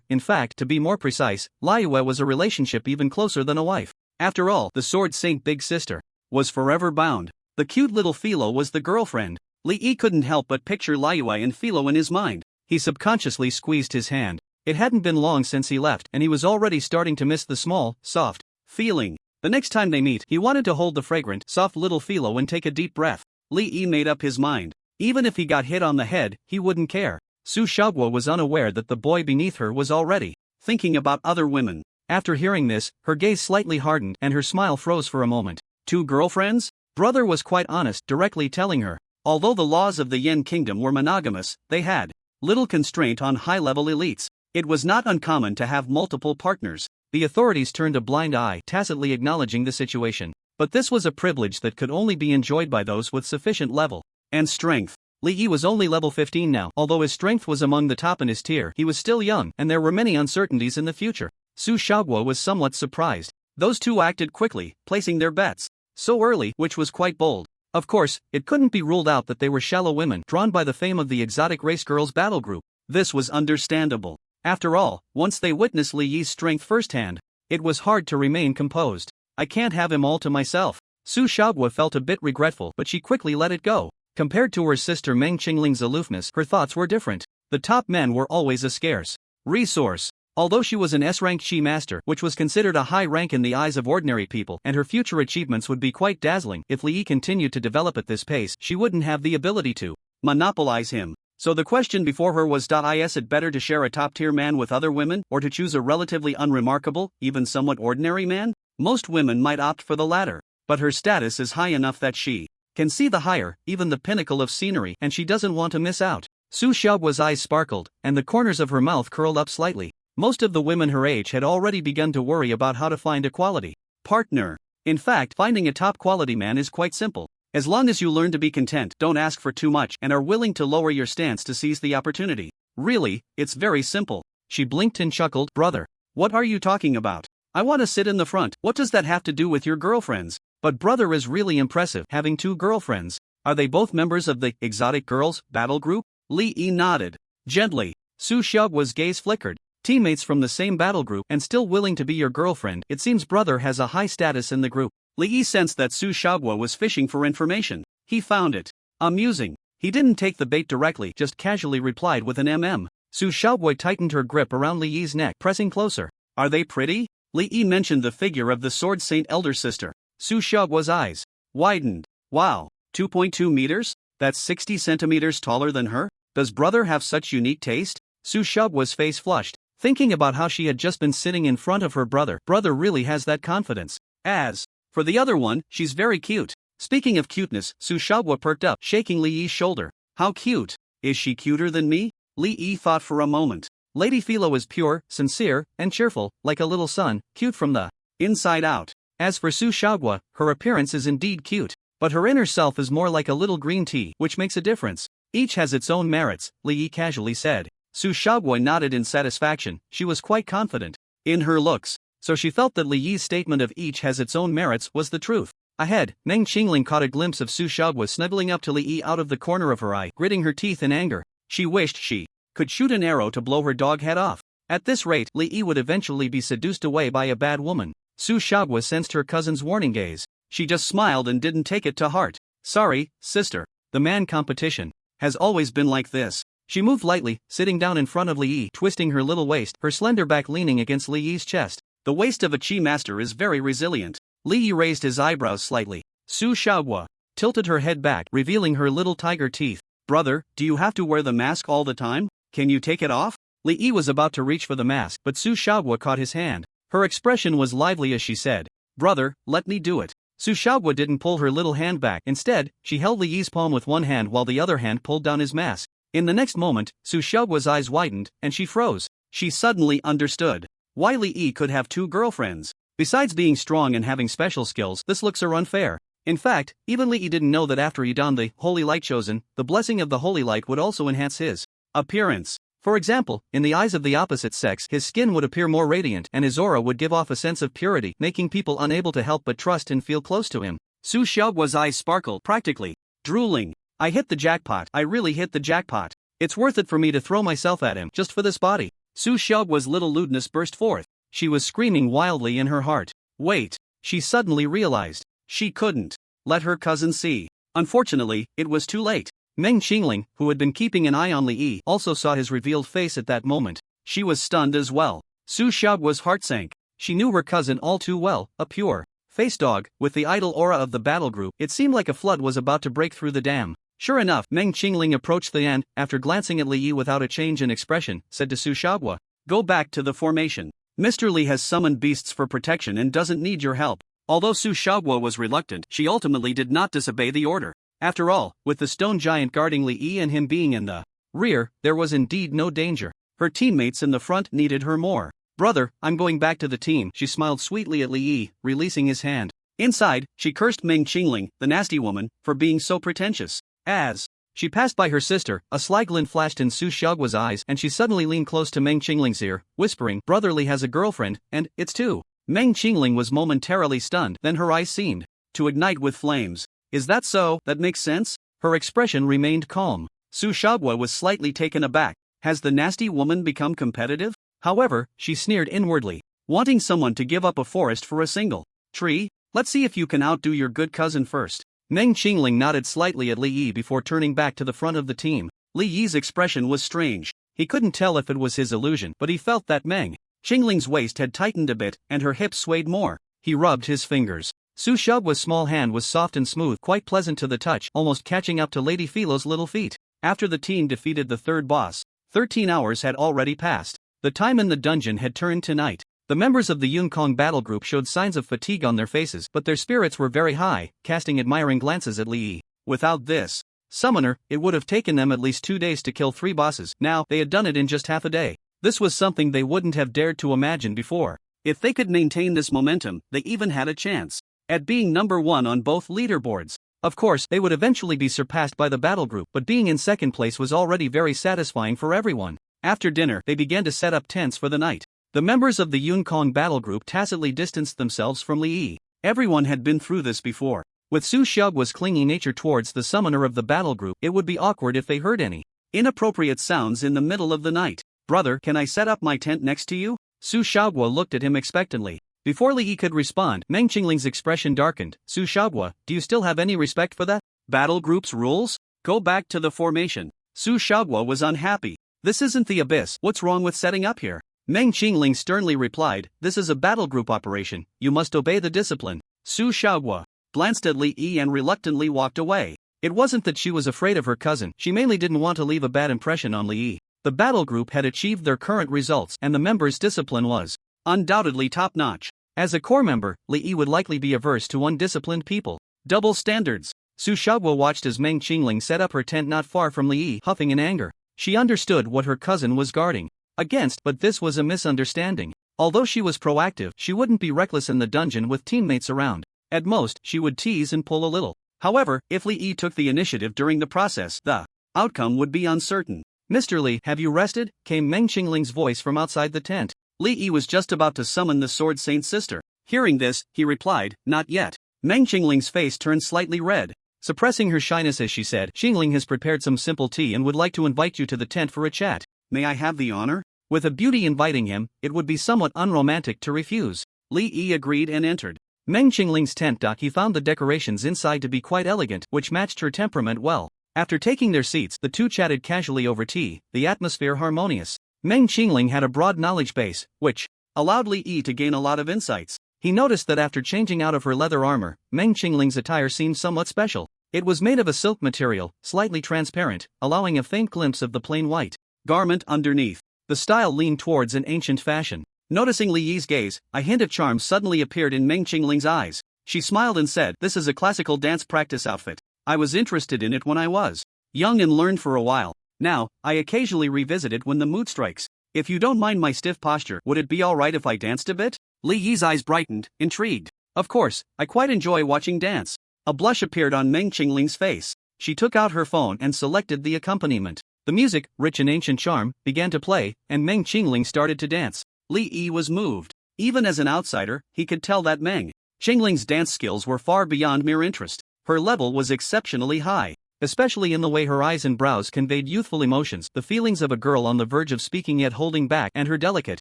In fact, to be more precise, Liyue was a relationship even closer than a wife. After all, the Sword Saint Big Sister was forever bound. The cute little Philo was the girlfriend. Li Yi couldn't help but picture Liyue and Philo in his mind. He subconsciously squeezed his hand. It hadn't been long since he left, and he was already starting to miss the small, soft feeling. The next time they meet, he wanted to hold the fragrant, soft little Philo and take a deep breath. Li Yi made up his mind. Even if he got hit on the head, he wouldn't care. Sushagwa was unaware that the boy beneath her was already thinking about other women. After hearing this, her gaze slightly hardened and her smile froze for a moment. 2 girlfriends? Brother was quite honest, directly telling her. Although the laws of the Yen Kingdom were monogamous, they had little constraint on high-level elites. It was not uncommon to have multiple partners. The authorities turned a blind eye, tacitly acknowledging the situation. But this was a privilege that could only be enjoyed by those with sufficient level and strength. Li Yi was only level 15 now. Although his strength was among the top in his tier, he was still young, and there were many uncertainties in the future. Sushagwa was somewhat surprised. Those 2 acted quickly, placing their bets so early, which was quite bold. Of course, it couldn't be ruled out that they were shallow women drawn by the fame of the exotic race girls battle group. This was understandable. After all, once they witnessed Li Yi's strength firsthand, it was hard to remain composed. I can't have him all to myself. Sushagwa felt a bit regretful, but she quickly let it go. Compared to her sister Meng Qingling's aloofness, her thoughts were different. The top men were always a scarce resource. Although she was an S-ranked Chi Master, which was considered a high rank in the eyes of ordinary people, and her future achievements would be quite dazzling, if Li Yi continued to develop at this pace, she wouldn't have the ability to monopolize him. So the question before her was, is it better to share a top-tier man with other women, or to choose a relatively unremarkable, even somewhat ordinary man? Most women might opt for the latter, but her status is high enough that she can see the higher, even the pinnacle of scenery, and she doesn't want to miss out. Su Xiaoguo's eyes sparkled, and the corners of her mouth curled up slightly. Most of the women her age had already begun to worry about how to find a quality partner. In fact, finding a top-quality man is quite simple. As long as you learn to be content, don't ask for too much, and are willing to lower your stance to seize the opportunity. Really, it's very simple. She blinked and chuckled. Brother, what are you talking about? I want to sit in the front. What does that have to do with your girlfriends? But brother is really impressive, having 2 girlfriends. Are they both members of the Exotic Girls battle group? Li Yi nodded. Gently. Su Xiaoguo's gaze flickered. Teammates from the same battle group and still willing to be your girlfriend. It seems brother has a high status in the group. Li Yi sensed that Su Xiaoguo was fishing for information. He found it amusing. He didn't take the bait directly, just casually replied with an Su Xiaoguo tightened her grip around Li Yi's neck, pressing closer. Are they pretty? Li Yi mentioned the figure of the Sword Saint elder sister. Su Xiaoguo's eyes widened. Wow, 2.2 meters? That's 60 centimeters taller than her? Does brother have such unique taste? Su Xiaoguo's face flushed, thinking about how she had just been sitting in front of her brother. Brother really has that confidence. As for the other one, she's very cute. Speaking of cuteness, Su Xiaoguo perked up, shaking Li Yi's shoulder. How cute? Is she cuter than me? Li Yi thought for a moment. Lady Philo is pure, sincere, and cheerful, like a little son, cute from the inside out. As for Su Xiaoguo, her appearance is indeed cute, but her inner self is more like a little green tea, which makes a difference. Each has its own merits, Li Yi casually said. Su Xiaoguo nodded in satisfaction. She was quite confident in her looks, so she felt that Li Yi's statement of each has its own merits was the truth. Ahead, Meng Qingling caught a glimpse of Su Xiaoguo snuggling up to Li Yi out of the corner of her eye, gritting her teeth in anger. She wished she could shoot an arrow to blow her dog head off. At this rate, Li Yi would eventually be seduced away by a bad woman. Su Xiaoguo sensed her cousin's warning gaze. She just smiled and didn't take it to heart. Sorry, sister. The man competition has always been like this. She moved lightly, sitting down in front of Li Yi, twisting her little waist, her slender back leaning against Li Yi's chest. The waist of a chi master is very resilient. Li Yi raised his eyebrows slightly. Su Xiaoguo tilted her head back, revealing her little tiger teeth. Brother, do you have to wear the mask all the time? Can you take it off? Li Yi was about to reach for the mask, but Su Xiaoguo caught his hand. Her expression was lively as she said, Brother, let me do it. Su Xiaoguo didn't pull her little hand back. Instead, she held Li Yi's palm with one hand while the other hand pulled down his mask. In the next moment, Su Xiaoguo's eyes widened, and she froze. She suddenly understood why Li Yi could have 2 girlfriends. Besides being strong and having special skills, this looks are unfair. In fact, even Li Yi didn't know that after he donned the holy light chosen, the blessing of the holy light would also enhance his appearance. For example, in the eyes of the opposite sex, his skin would appear more radiant and his aura would give off a sense of purity, making people unable to help but trust and feel close to him. Su Xiaoguo's eyes sparkled, practically drooling. I hit the jackpot. I really hit the jackpot. It's worth it for me to throw myself at him, just for this body. Su Xiaoguo's little lewdness burst forth. She was screaming wildly in her heart. Wait. She suddenly realized she couldn't let her cousin see. Unfortunately, it was too late. Meng Qingling, who had been keeping an eye on Li Yi, also saw his revealed face at that moment. She was stunned as well. Su Xiaoguo's heart sank. She knew her cousin all too well, a pure face dog, with the idle aura of the battle group. It seemed like a flood was about to break through the dam. Sure enough, Meng Qingling approached the end, after glancing at Li Yi without a change in expression, said to Su Xiaoguo, Go back to the formation. Mr. Li has summoned beasts for protection and doesn't need your help. Although Su Xiaoguo was reluctant, she ultimately did not disobey the order. After all, with the stone giant guarding Li Yi and him being in the rear, there was indeed no danger. Her teammates in the front needed her more. Brother, I'm going back to the team. She smiled sweetly at Li Yi, releasing his hand. Inside, she cursed Meng Qingling, the nasty woman, for being so pretentious. As she passed by her sister, a sly glint flashed in Su Xiaoguo's eyes and she suddenly leaned close to Meng Qingling's ear, whispering, Brother Li has a girlfriend, and it's 2. Meng Qingling was momentarily stunned, then her eyes seemed to ignite with flames. Is that so? That makes sense? Her expression remained calm. Su Xiaoguo was slightly taken aback. Has the nasty woman become competitive? However, she sneered inwardly. Wanting someone to give up a forest for a single tree? Let's see if you can outdo your good cousin first. Meng Qingling nodded slightly at Li Yi before turning back to the front of the team. Li Yi's expression was strange. He couldn't tell if it was his illusion, but he felt that Meng Qingling's waist had tightened a bit and her hips swayed more. He rubbed his fingers. Su Xiaoguo's small hand was soft and smooth, quite pleasant to the touch, almost catching up to Lady Philo's little feet. After the team defeated the third boss, 13 hours had already passed. The time in the dungeon had turned to night. The members of the Yunкong battle group showed signs of fatigue on their faces, but their spirits were very high, casting admiring glances at Li Yi. Without this Summoner, it would have taken them at least 2 days to kill 3 bosses. Now, they had done it in just half a day. This was something they wouldn't have dared to imagine before. If they could maintain this momentum, they even had a chance at being number 1 on both leaderboards. Of course, they would eventually be surpassed by the battle group, but being in second place was already very satisfying for everyone. After dinner, they began to set up tents for the night. The members of the Yun-Kong battle group tacitly distanced themselves from Li Yi. Everyone had been through this before. With Su Xiaogua's clingy nature towards the summoner of the battle group, it would be awkward if they heard any inappropriate sounds in the middle of the night. "Brother, can I set up my tent next to you?" Su Xiaogua looked at him expectantly. Before Li Yi could respond, Meng Qingling's expression darkened. "Su Xiaogua, do you still have any respect for that battle group's rules? Go back to the formation." Su Xiaogua was unhappy. "This isn't the abyss, what's wrong with setting up here?" Meng Qingling sternly replied, "This is a battle group operation, you must obey the discipline." Su Xiaogua glanced at Li Yi and reluctantly walked away. It wasn't that she was afraid of her cousin, she mainly didn't want to leave a bad impression on Li Yi. The battle group had achieved their current results and the members' discipline was undoubtedly top-notch. As a core member, Li Yi would likely be averse to undisciplined people. Double standards. Su Xiaogua watched as Meng Qingling set up her tent not far from Li Yi, huffing in anger. She understood what her cousin was guarding against, but this was a misunderstanding. Although she was proactive, she wouldn't be reckless in the dungeon with teammates around. At most, she would tease and pull a little. However, if Li Yi took the initiative during the process, the outcome would be uncertain. "Mr. Li, have you rested?" came Meng Qingling's voice from outside the tent. Li Yi was just about to summon the Sword Saint sister. Hearing this, he replied, "Not yet." Meng Qingling's face turned slightly red. Suppressing her shyness as she said, "Qingling has prepared some simple tea and would like to invite you to the tent for a chat. May I have the honor?" With a beauty inviting him, it would be somewhat unromantic to refuse. Li Yi agreed and entered Meng Qingling's tent. He found the decorations inside to be quite elegant, which matched her temperament well. After taking their seats, the two chatted casually over tea, the atmosphere harmonious. Meng Qingling had a broad knowledge base, which allowed Li Yi to gain a lot of insights. He noticed that after changing out of her leather armor, Meng Qingling's attire seemed somewhat special. It was made of a silk material, slightly transparent, allowing a faint glimpse of the plain white garment underneath. The style leaned towards an ancient fashion. Noticing Li Yi's gaze, a hint of charm suddenly appeared in Meng Qingling's eyes. She smiled and said, "This is a classical dance practice outfit. I was interested in it when I was young and learned for a while. Now, I occasionally revisit it when the mood strikes. If you don't mind my stiff posture, would it be alright if I danced a bit?" Li Yi's eyes brightened, intrigued. "Of course, I quite enjoy watching dance." A blush appeared on Meng Qingling's face. She took out her phone and selected the accompaniment. The music, rich in ancient charm, began to play, and Meng Qingling started to dance. Li Yi was moved. Even as an outsider, he could tell that Meng Qingling's dance skills were far beyond mere interest. Her level was exceptionally high, especially in the way her eyes and brows conveyed youthful emotions, the feelings of a girl on the verge of speaking yet holding back, and her delicate,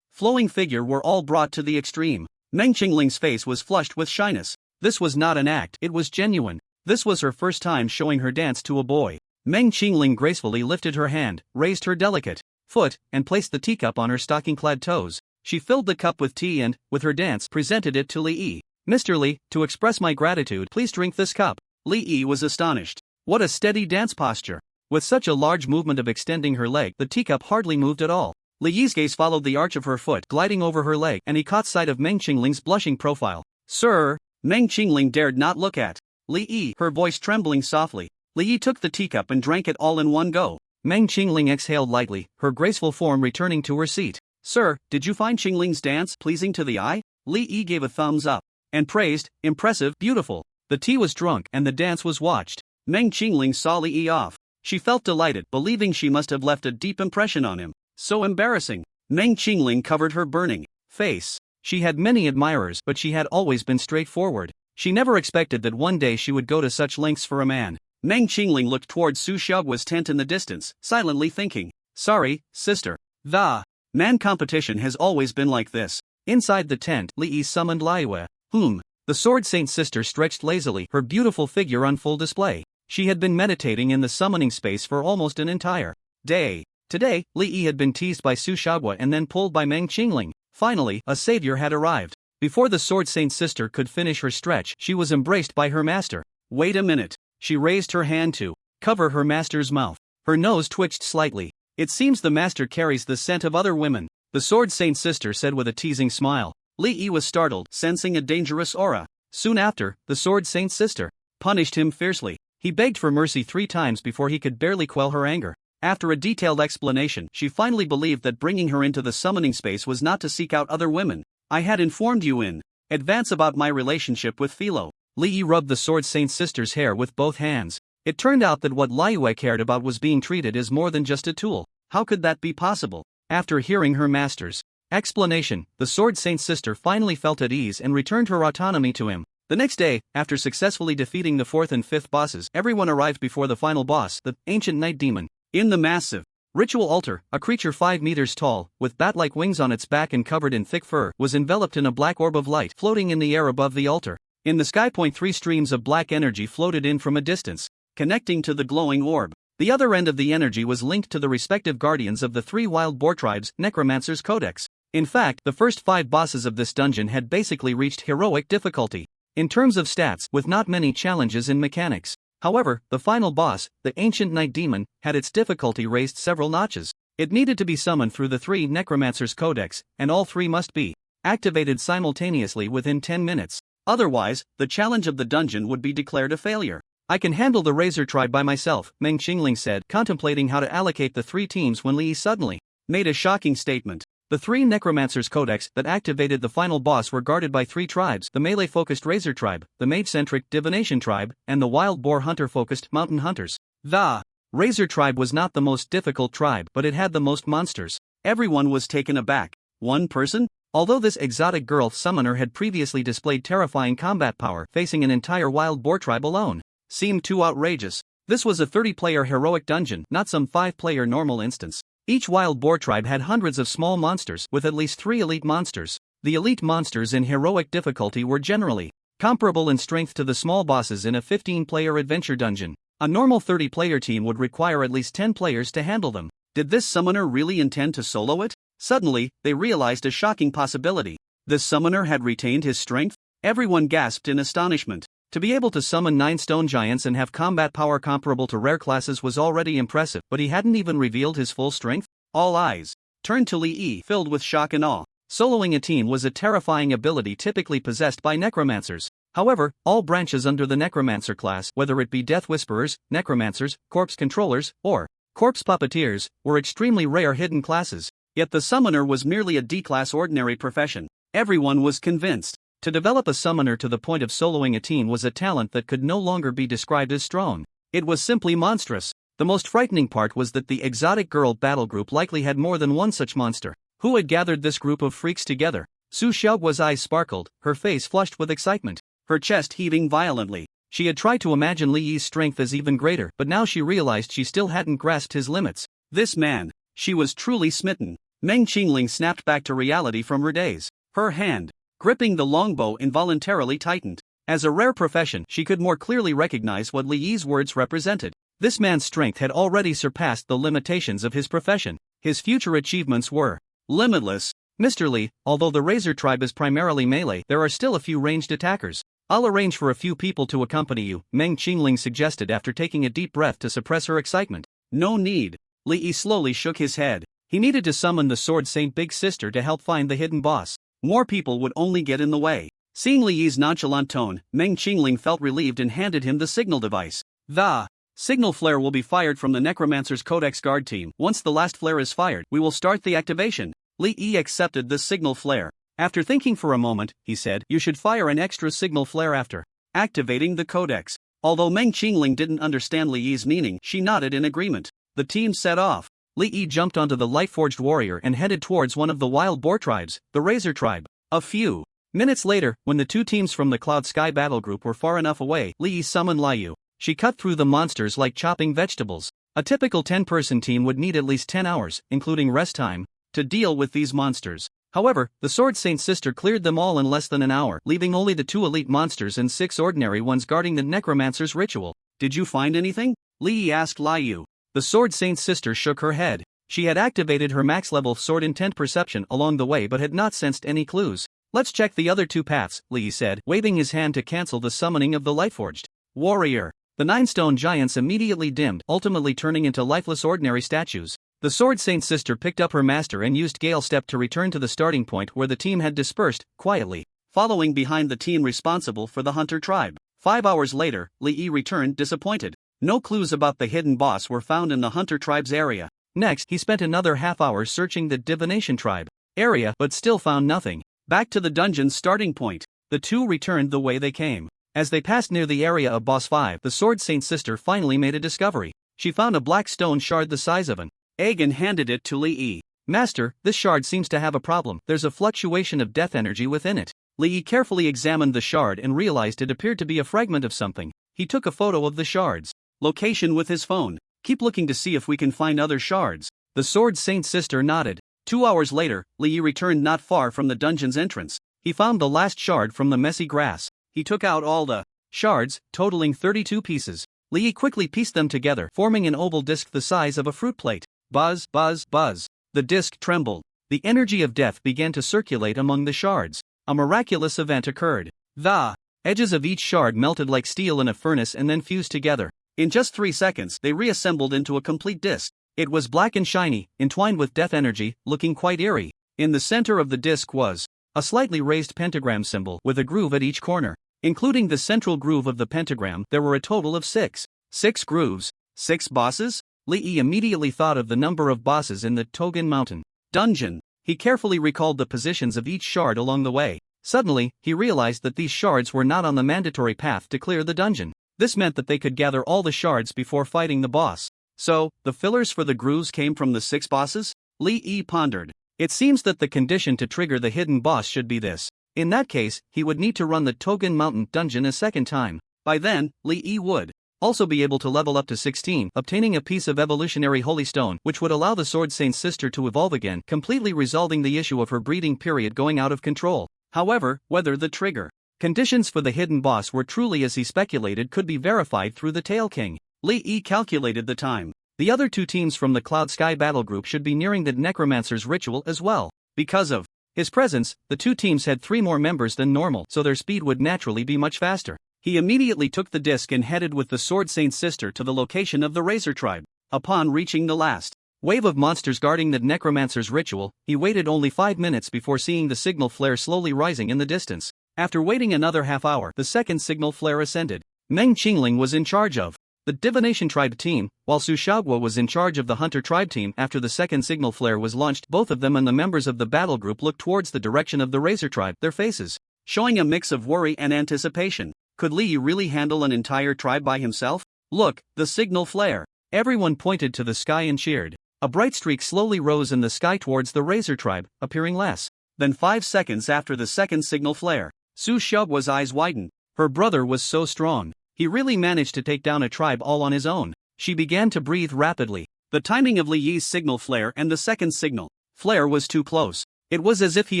flowing figure were all brought to the extreme. Meng Qingling's face was flushed with shyness. This was not an act, it was genuine. This was her first time showing her dance to a boy. Meng Qingling gracefully lifted her hand, raised her delicate foot, and placed the teacup on her stocking-clad toes. She filled the cup with tea and, with her dance, presented it to Li Yi. "Mr. Li, to express my gratitude, please drink this cup." Li Yi was astonished. What a steady dance posture! With such a large movement of extending her leg, the teacup hardly moved at all. Li Yi's gaze followed the arch of her foot gliding over her leg, and he caught sight of Meng Qingling's blushing profile. "Sir!" Meng Qingling dared not look at Li Yi, her voice trembling softly. Li Yi took the teacup and drank it all in one go. Meng Qingling exhaled lightly, her graceful form returning to her seat. "Sir, did you find Qingling's dance pleasing to the eye?" Li Yi gave a thumbs up and praised, "Impressive, beautiful." The tea was drunk and the dance was watched. Meng Qingling saw Li Yi off. She felt delighted, believing she must have left a deep impression on him. So embarrassing. Meng Qingling covered her burning face. She had many admirers, but she had always been straightforward. She never expected that one day she would go to such lengths for a man. Meng Qingling looked towards Su Xiaogua's tent in the distance, silently thinking, "Sorry, sister. The man competition has always been like this." Inside the tent, Li Yi summoned Liyue, whom the Sword Saint sister stretched lazily, her beautiful figure on full display. She had been meditating in the summoning space for almost an entire day. Today, Li Yi had been teased by Su Xiaogua and then pulled by Meng Qingling. Finally, a savior had arrived. Before the Sword Saint sister could finish her stretch, she was embraced by her master. "Wait a minute." She raised her hand to cover her master's mouth. Her nose twitched slightly. "It seems the master carries the scent of other women," the Sword Saint sister said with a teasing smile. Li Yi was startled, sensing a dangerous aura. Soon after, the Sword Saint sister punished him fiercely. He begged for mercy 3 times before he could barely quell her anger. After a detailed explanation, she finally believed that bringing her into the summoning space was not to seek out other women. I had informed you in advance about my relationship with Philo. Li Yi rubbed the Sword Saint sister's hair with both hands. It turned out that what Liyue cared about was being treated as more than just a tool. How could that be possible? After hearing her master's explanation, the Sword Saint sister finally felt at ease and returned her autonomy to him. The next day, after successfully defeating the 4th and 5th bosses, everyone arrived before the final boss, the ancient night demon. In the massive ritual altar, a creature 5 meters tall, with bat-like wings on its back and covered in thick fur, was enveloped in a black orb of light floating in the air above the altar. In the sky, 3 streams of black energy floated in from a distance, connecting to the glowing orb. The other end of the energy was linked to the respective guardians of the 3 wild boar tribes, Necromancer's Codex. In fact, the first 5 bosses of this dungeon had basically reached heroic difficulty in terms of stats, with not many challenges in mechanics. However, the final boss, the ancient night demon, had its difficulty raised several notches. It needed to be summoned through the 3 Necromancer's Codex, and all 3 must be activated simultaneously within 10 minutes. Otherwise, the challenge of the dungeon would be declared a failure. I can handle the Razor Tribe by myself, Meng Qingling said, contemplating how to allocate the 3 teams when Li Yi suddenly made a shocking statement. The 3 Necromancer's Codex that activated the final boss were guarded by 3 tribes: the melee-focused Razor Tribe, the mage-centric Divination Tribe, and the wild boar hunter-focused Mountain Hunters. The Razor Tribe was not the most difficult tribe, but it had the most monsters. Everyone was taken aback. 1 person? Although this exotic girl summoner had previously displayed terrifying combat power, facing an entire wild boar tribe alone seemed too outrageous. This was a 30-player heroic dungeon, not some 5-player normal instance. Each wild boar tribe had hundreds of small monsters, with at least 3 elite monsters. The elite monsters in heroic difficulty were generally comparable in strength to the small bosses in a 15-player adventure dungeon. A normal 30-player team would require at least 10 players to handle them. Did this summoner really intend to solo it? Suddenly, they realized a shocking possibility. This summoner had retained his strength? Everyone gasped in astonishment. To be able to summon 9 stone giants and have combat power comparable to rare classes was already impressive, but he hadn't even revealed his full strength? All eyes turned to Li Yi, filled with shock and awe. Soloing a team was a terrifying ability typically possessed by necromancers. However, all branches under the necromancer class, whether it be death whisperers, necromancers, corpse controllers, or corpse puppeteers, were extremely rare hidden classes. Yet the summoner was merely a D-class ordinary profession. Everyone was convinced. To develop a summoner to the point of soloing a team was a talent that could no longer be described as strong. It was simply monstrous. The most frightening part was that the exotic girl battle group likely had more than one such monster. Who had gathered this group of freaks together? Su Xiaoguo's eyes sparkled, her face flushed with excitement, her chest heaving violently. She had tried to imagine Li Yi's strength as even greater, but now she realized she still hadn't grasped his limits. This man, she was truly smitten. Meng Qingling snapped back to reality from her daze. Her hand, gripping the longbow, involuntarily tightened. As a rare profession, she could more clearly recognize what Li Yi's words represented. This man's strength had already surpassed the limitations of his profession. His future achievements were limitless. Mr. Li, although the Razor Tribe is primarily melee, there are still a few ranged attackers. I'll arrange for a few people to accompany you, Meng Qingling suggested after taking a deep breath to suppress her excitement. No need. Li Yi slowly shook his head. He needed to summon the Sword Saint Big Sister to help find the hidden boss. More people would only get in the way. Seeing Li Yi's nonchalant tone, Meng Qingling felt relieved and handed him the signal device. The signal flare will be fired from the Necromancer's Codex guard team. Once the last flare is fired, we will start the activation. Li Yi accepted the signal flare. After thinking for a moment, he said, "You should fire an extra signal flare after activating the Codex." Although Meng Qingling didn't understand Li Yi's meaning, she nodded in agreement. The team set off. Li Yi jumped onto the light-forged warrior and headed towards one of the wild boar tribes, the Razor Tribe. A few minutes later, when the 2 teams from the Cloud Sky battle group were far enough away, Li Yi summoned Liu. She cut through the monsters like chopping vegetables. A typical 10-person team would need at least 10 hours, including rest time, to deal with these monsters. However, the Sword Saint sister cleared them all in less than an hour, leaving only the 2 elite monsters and 6 ordinary ones guarding the Necromancer's ritual. Did you find anything? Li Yi asked Liu. The Sword Saint sister shook her head. She had activated her max-level sword intent perception along the way but had not sensed any clues. Let's check the other 2 paths, Li Yi said, waving his hand to cancel the summoning of the Lightforged warrior. The 9 stone giants immediately dimmed, ultimately turning into lifeless ordinary statues. The Sword Saint sister picked up her master and used Gale Step to return to the starting point where the team had dispersed, quietly following behind the team responsible for the Hunter tribe. 5 hours later, Li Yi returned disappointed. No clues about the hidden boss were found in the Hunter tribe's area. Next, he spent another half-hour searching the Divination tribe area but still found nothing. Back to the dungeon's starting point, the two returned the way they came. As they passed near the area of Boss 5, the Sword Saint sister finally made a discovery. She found a black stone shard the size of an egg and handed it to Li Yi. Master, this shard seems to have a problem. There's a fluctuation of death energy within it. Li Yi carefully examined the shard and realized it appeared to be a fragment of something. He took a photo of the shard's location with his phone. Keep looking to see if we can find other shards. The Sword Saint sister nodded. 2 hours later, Li Yi returned not far from the dungeon's entrance. He found the last shard from the messy grass. He took out all the shards, totaling 32 pieces. Li Yi quickly pieced them together, forming an oval disc the size of a fruit plate. Buzz, buzz, buzz. The disc trembled. The energy of death began to circulate among the shards. A miraculous event occurred. The edges of each shard melted like steel in a furnace and then fused together. In just 3 seconds, they reassembled into a complete disc. It was black and shiny, entwined with death energy, looking quite eerie. In the center of the disc was a slightly raised pentagram symbol with a groove at each corner. Including the central groove of the pentagram, there were a total of 6. 6 grooves. 6 bosses? Li Yi immediately thought of the number of bosses in the Togen Mountain dungeon. He carefully recalled the positions of each shard along the way. Suddenly, he realized that these shards were not on the mandatory path to clear the dungeon. This meant that they could gather all the shards before fighting the boss. So, the fillers for the grooves came from the 6 bosses? Li Yi pondered. It seems that the condition to trigger the hidden boss should be this. In that case, he would need to run the Togen Mountain dungeon a second time. By then, Li Yi would also be able to level up to 16, obtaining a piece of evolutionary holy stone which would allow the Sword Saint's sister to evolve again, completely resolving the issue of her breeding period going out of control. However, whether the trigger conditions for the hidden boss were truly as he speculated could be verified through the Tail King. Li Yi calculated the time. The other 2 teams from the Cloud Sky Battle Group should be nearing the Necromancer's ritual as well. Because of his presence, the 2 teams had 3 more members than normal, so their speed would naturally be much faster. He immediately took the disc and headed with the Sword Saint's sister to the location of the Razor Tribe. Upon reaching the last wave of monsters guarding the Necromancer's ritual, he waited only 5 minutes before seeing the signal flare slowly rising in the distance. After waiting another half hour, the second signal flare ascended. Meng Qingling was in charge of the Divination Tribe team, while Su Xiaoguo was in charge of the Hunter Tribe team. After the second signal flare was launched, both of them and the members of the battle group looked towards the direction of the Razor Tribe, their faces showing a mix of worry and anticipation. Could Li Yi really handle an entire tribe by himself? Look, the signal flare. Everyone pointed to the sky and cheered. A bright streak slowly rose in the sky towards the Razor Tribe, appearing less than 5 seconds after the second signal flare. Su Xiaoguo's eyes widened. Her brother was so strong. He really managed to take down a tribe all on his own. She began to breathe rapidly. The timing of Li Yi's signal flare and the second signal flare was too close. It was as if he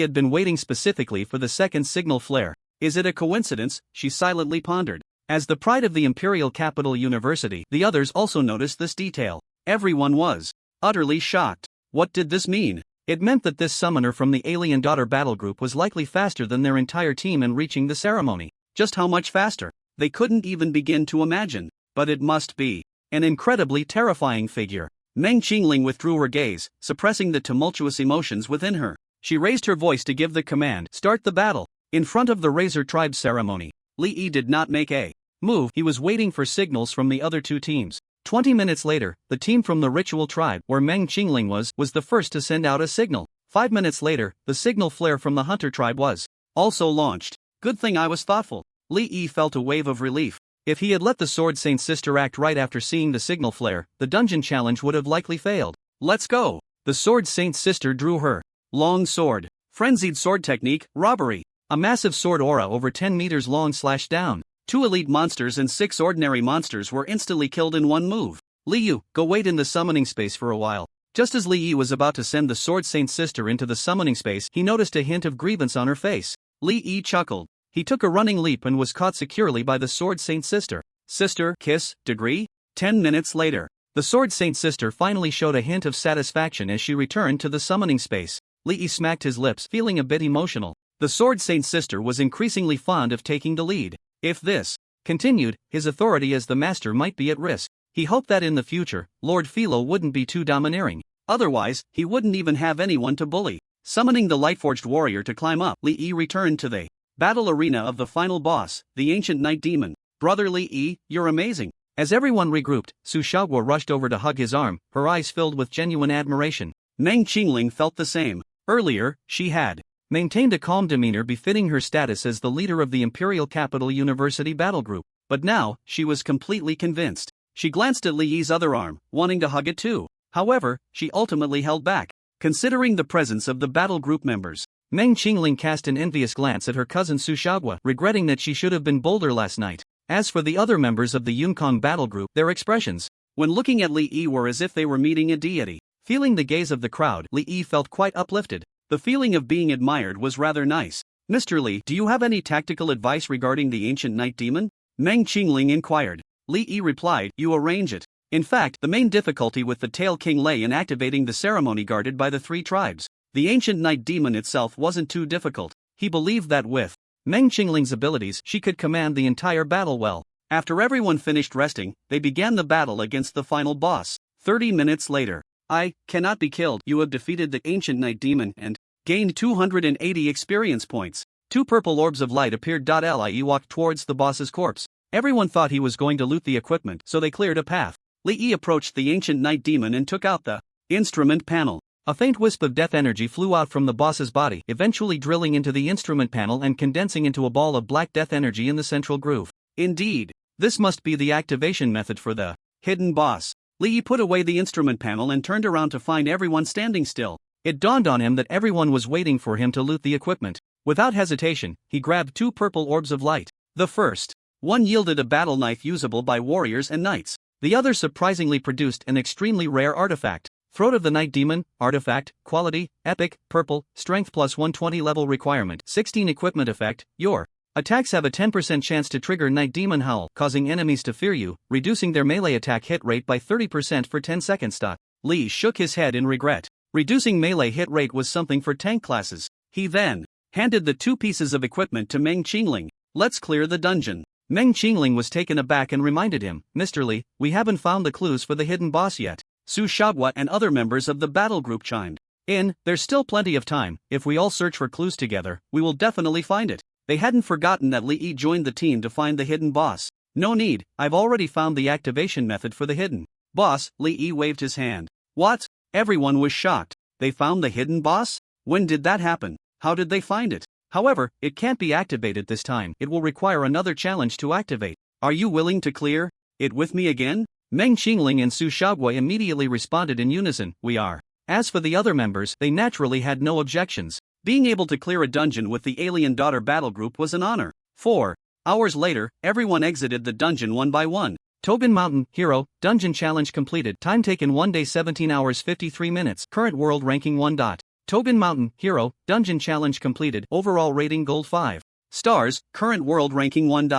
had been waiting specifically for the second signal flare. Is it a coincidence? She silently pondered. As the pride of the Imperial Capital University, the others also noticed this detail. Everyone was utterly shocked. What did this mean? It meant that this summoner from the Alien Daughter Battle Group was likely faster than their entire team in reaching the ceremony. Just how much faster? They couldn't even begin to imagine. But it must be an incredibly terrifying figure. Meng Qingling withdrew her gaze, suppressing the tumultuous emotions within her. She raised her voice to give the command, "Start the battle." In front of the Razor Tribe ceremony, Li Yi did not make a move. He was waiting for signals from the other 2 teams. 20 minutes later, the team from the Ritual Tribe, where Meng Qingling was the first to send out a signal. 5 minutes later, the signal flare from the Hunter Tribe was also launched. Good thing I was thoughtful. Li Yi felt a wave of relief. If he had let the Sword Saint's sister act right after seeing the signal flare, the dungeon challenge would have likely failed. Let's go! The Sword Saint's sister drew her long sword. Frenzied sword technique, robbery. A massive sword aura over 10 meters long slashed down. 2 elite monsters and 6 ordinary monsters were instantly killed in one move. Li Yu, go wait in the summoning space for a while. Just as Li Yi was about to send the Sword Saint's sister into the summoning space, he noticed a hint of grievance on her face. Li Yi chuckled. He took a running leap and was caught securely by the Sword Saint's sister. Sister, kiss, degree? 10 minutes later, the Sword Saint's sister finally showed a hint of satisfaction as she returned to the summoning space. Li Yi smacked his lips, feeling a bit emotional. The Sword Saint's sister was increasingly fond of taking the lead. If this continued, his authority as the master might be at risk. He hoped that in the future, Lord Philo wouldn't be too domineering. Otherwise, he wouldn't even have anyone to bully. Summoning the Lightforged warrior to climb up, Li Yi returned to the battle arena of the final boss, the ancient night demon. Brother Li, you're amazing. As everyone regrouped, Su Xiaoguo rushed over to hug his arm, her eyes filled with genuine admiration. Meng Qingling felt the same. Earlier, she had maintained a calm demeanor befitting her status as the leader of the Imperial Capital University battle group, but now, she was completely convinced. She glanced at Li's other arm, wanting to hug it too. However, she ultimately held back. Considering the presence of the battle group members, Meng Qingling cast an envious glance at her cousin Su Xiaoguo, regretting that she should have been bolder last night. As for the other members of the Yunкong battle group, their expressions, when looking at Li were as if they were meeting a deity. Feeling the gaze of the crowd, Li felt quite uplifted. The feeling of being admired was rather nice. Mr. Li, do you have any tactical advice regarding the ancient night demon? Meng Qingling inquired. Li replied, you arrange it. In fact, the main difficulty with the Tail King lay in activating the ceremony guarded by the three tribes. The ancient night demon itself wasn't too difficult. He believed that with Meng Qingling's abilities, she could command the entire battle well. After everyone finished resting, they began the battle against the final boss. 30 minutes later. I cannot be killed. You have defeated the ancient night demon and gained 280 experience points. 2 purple orbs of light appeared. Li walked towards the boss's corpse. Everyone thought he was going to loot the equipment, so they cleared a path. Li approached the ancient night demon and took out the instrument panel. A faint wisp of death energy flew out from the boss's body, eventually drilling into the instrument panel and condensing into a ball of black death energy in the central groove. Indeed, this must be the activation method for the hidden boss. Li put away the instrument panel and turned around to find everyone standing still. It dawned on him that everyone was waiting for him to loot the equipment. Without hesitation, he grabbed 2 purple orbs of light. The first one yielded a battle knife usable by warriors and knights. The other surprisingly produced an extremely rare artifact. Throat of the Night Demon, artifact, quality, epic, purple, strength plus 120 level requirement, 16 equipment effect, your attacks have a 10% chance to trigger Night Demon Howl, causing enemies to fear you, reducing their melee attack hit rate by 30% for 10 seconds. Li shook his head in regret. Reducing melee hit rate was something for tank classes. He then handed the 2 pieces of equipment to Meng Qingling. Let's clear the dungeon. Meng Qingling was taken aback and reminded him, Mr. Li, we haven't found the clues for the hidden boss yet. Su Xiaoguo and other members of the battle group chimed in. There's still plenty of time. If we all search for clues together, we will definitely find it. They hadn't forgotten that Li joined the team to find the hidden boss. No need, I've already found the activation method for the hidden boss. Li waved his hand. What? Everyone was shocked. They found the hidden boss? When did that happen? How did they find it? However, it can't be activated this time. It will require another challenge to activate. Are you willing to clear it with me again? Meng Qingling and Su Xiaoguo immediately responded in unison, we are. As for the other members, they naturally had no objections. Being able to clear a dungeon with the Alien Daughter battle group was an honor. 4 hours later, everyone exited the dungeon one by one. Tobin Mountain, Hero, Dungeon Challenge completed. Time taken 1 day 17 hours 53 minutes. Current world ranking 1. Tobin Mountain, Hero, Dungeon Challenge completed. Overall rating Gold 5 stars. Current world ranking 1.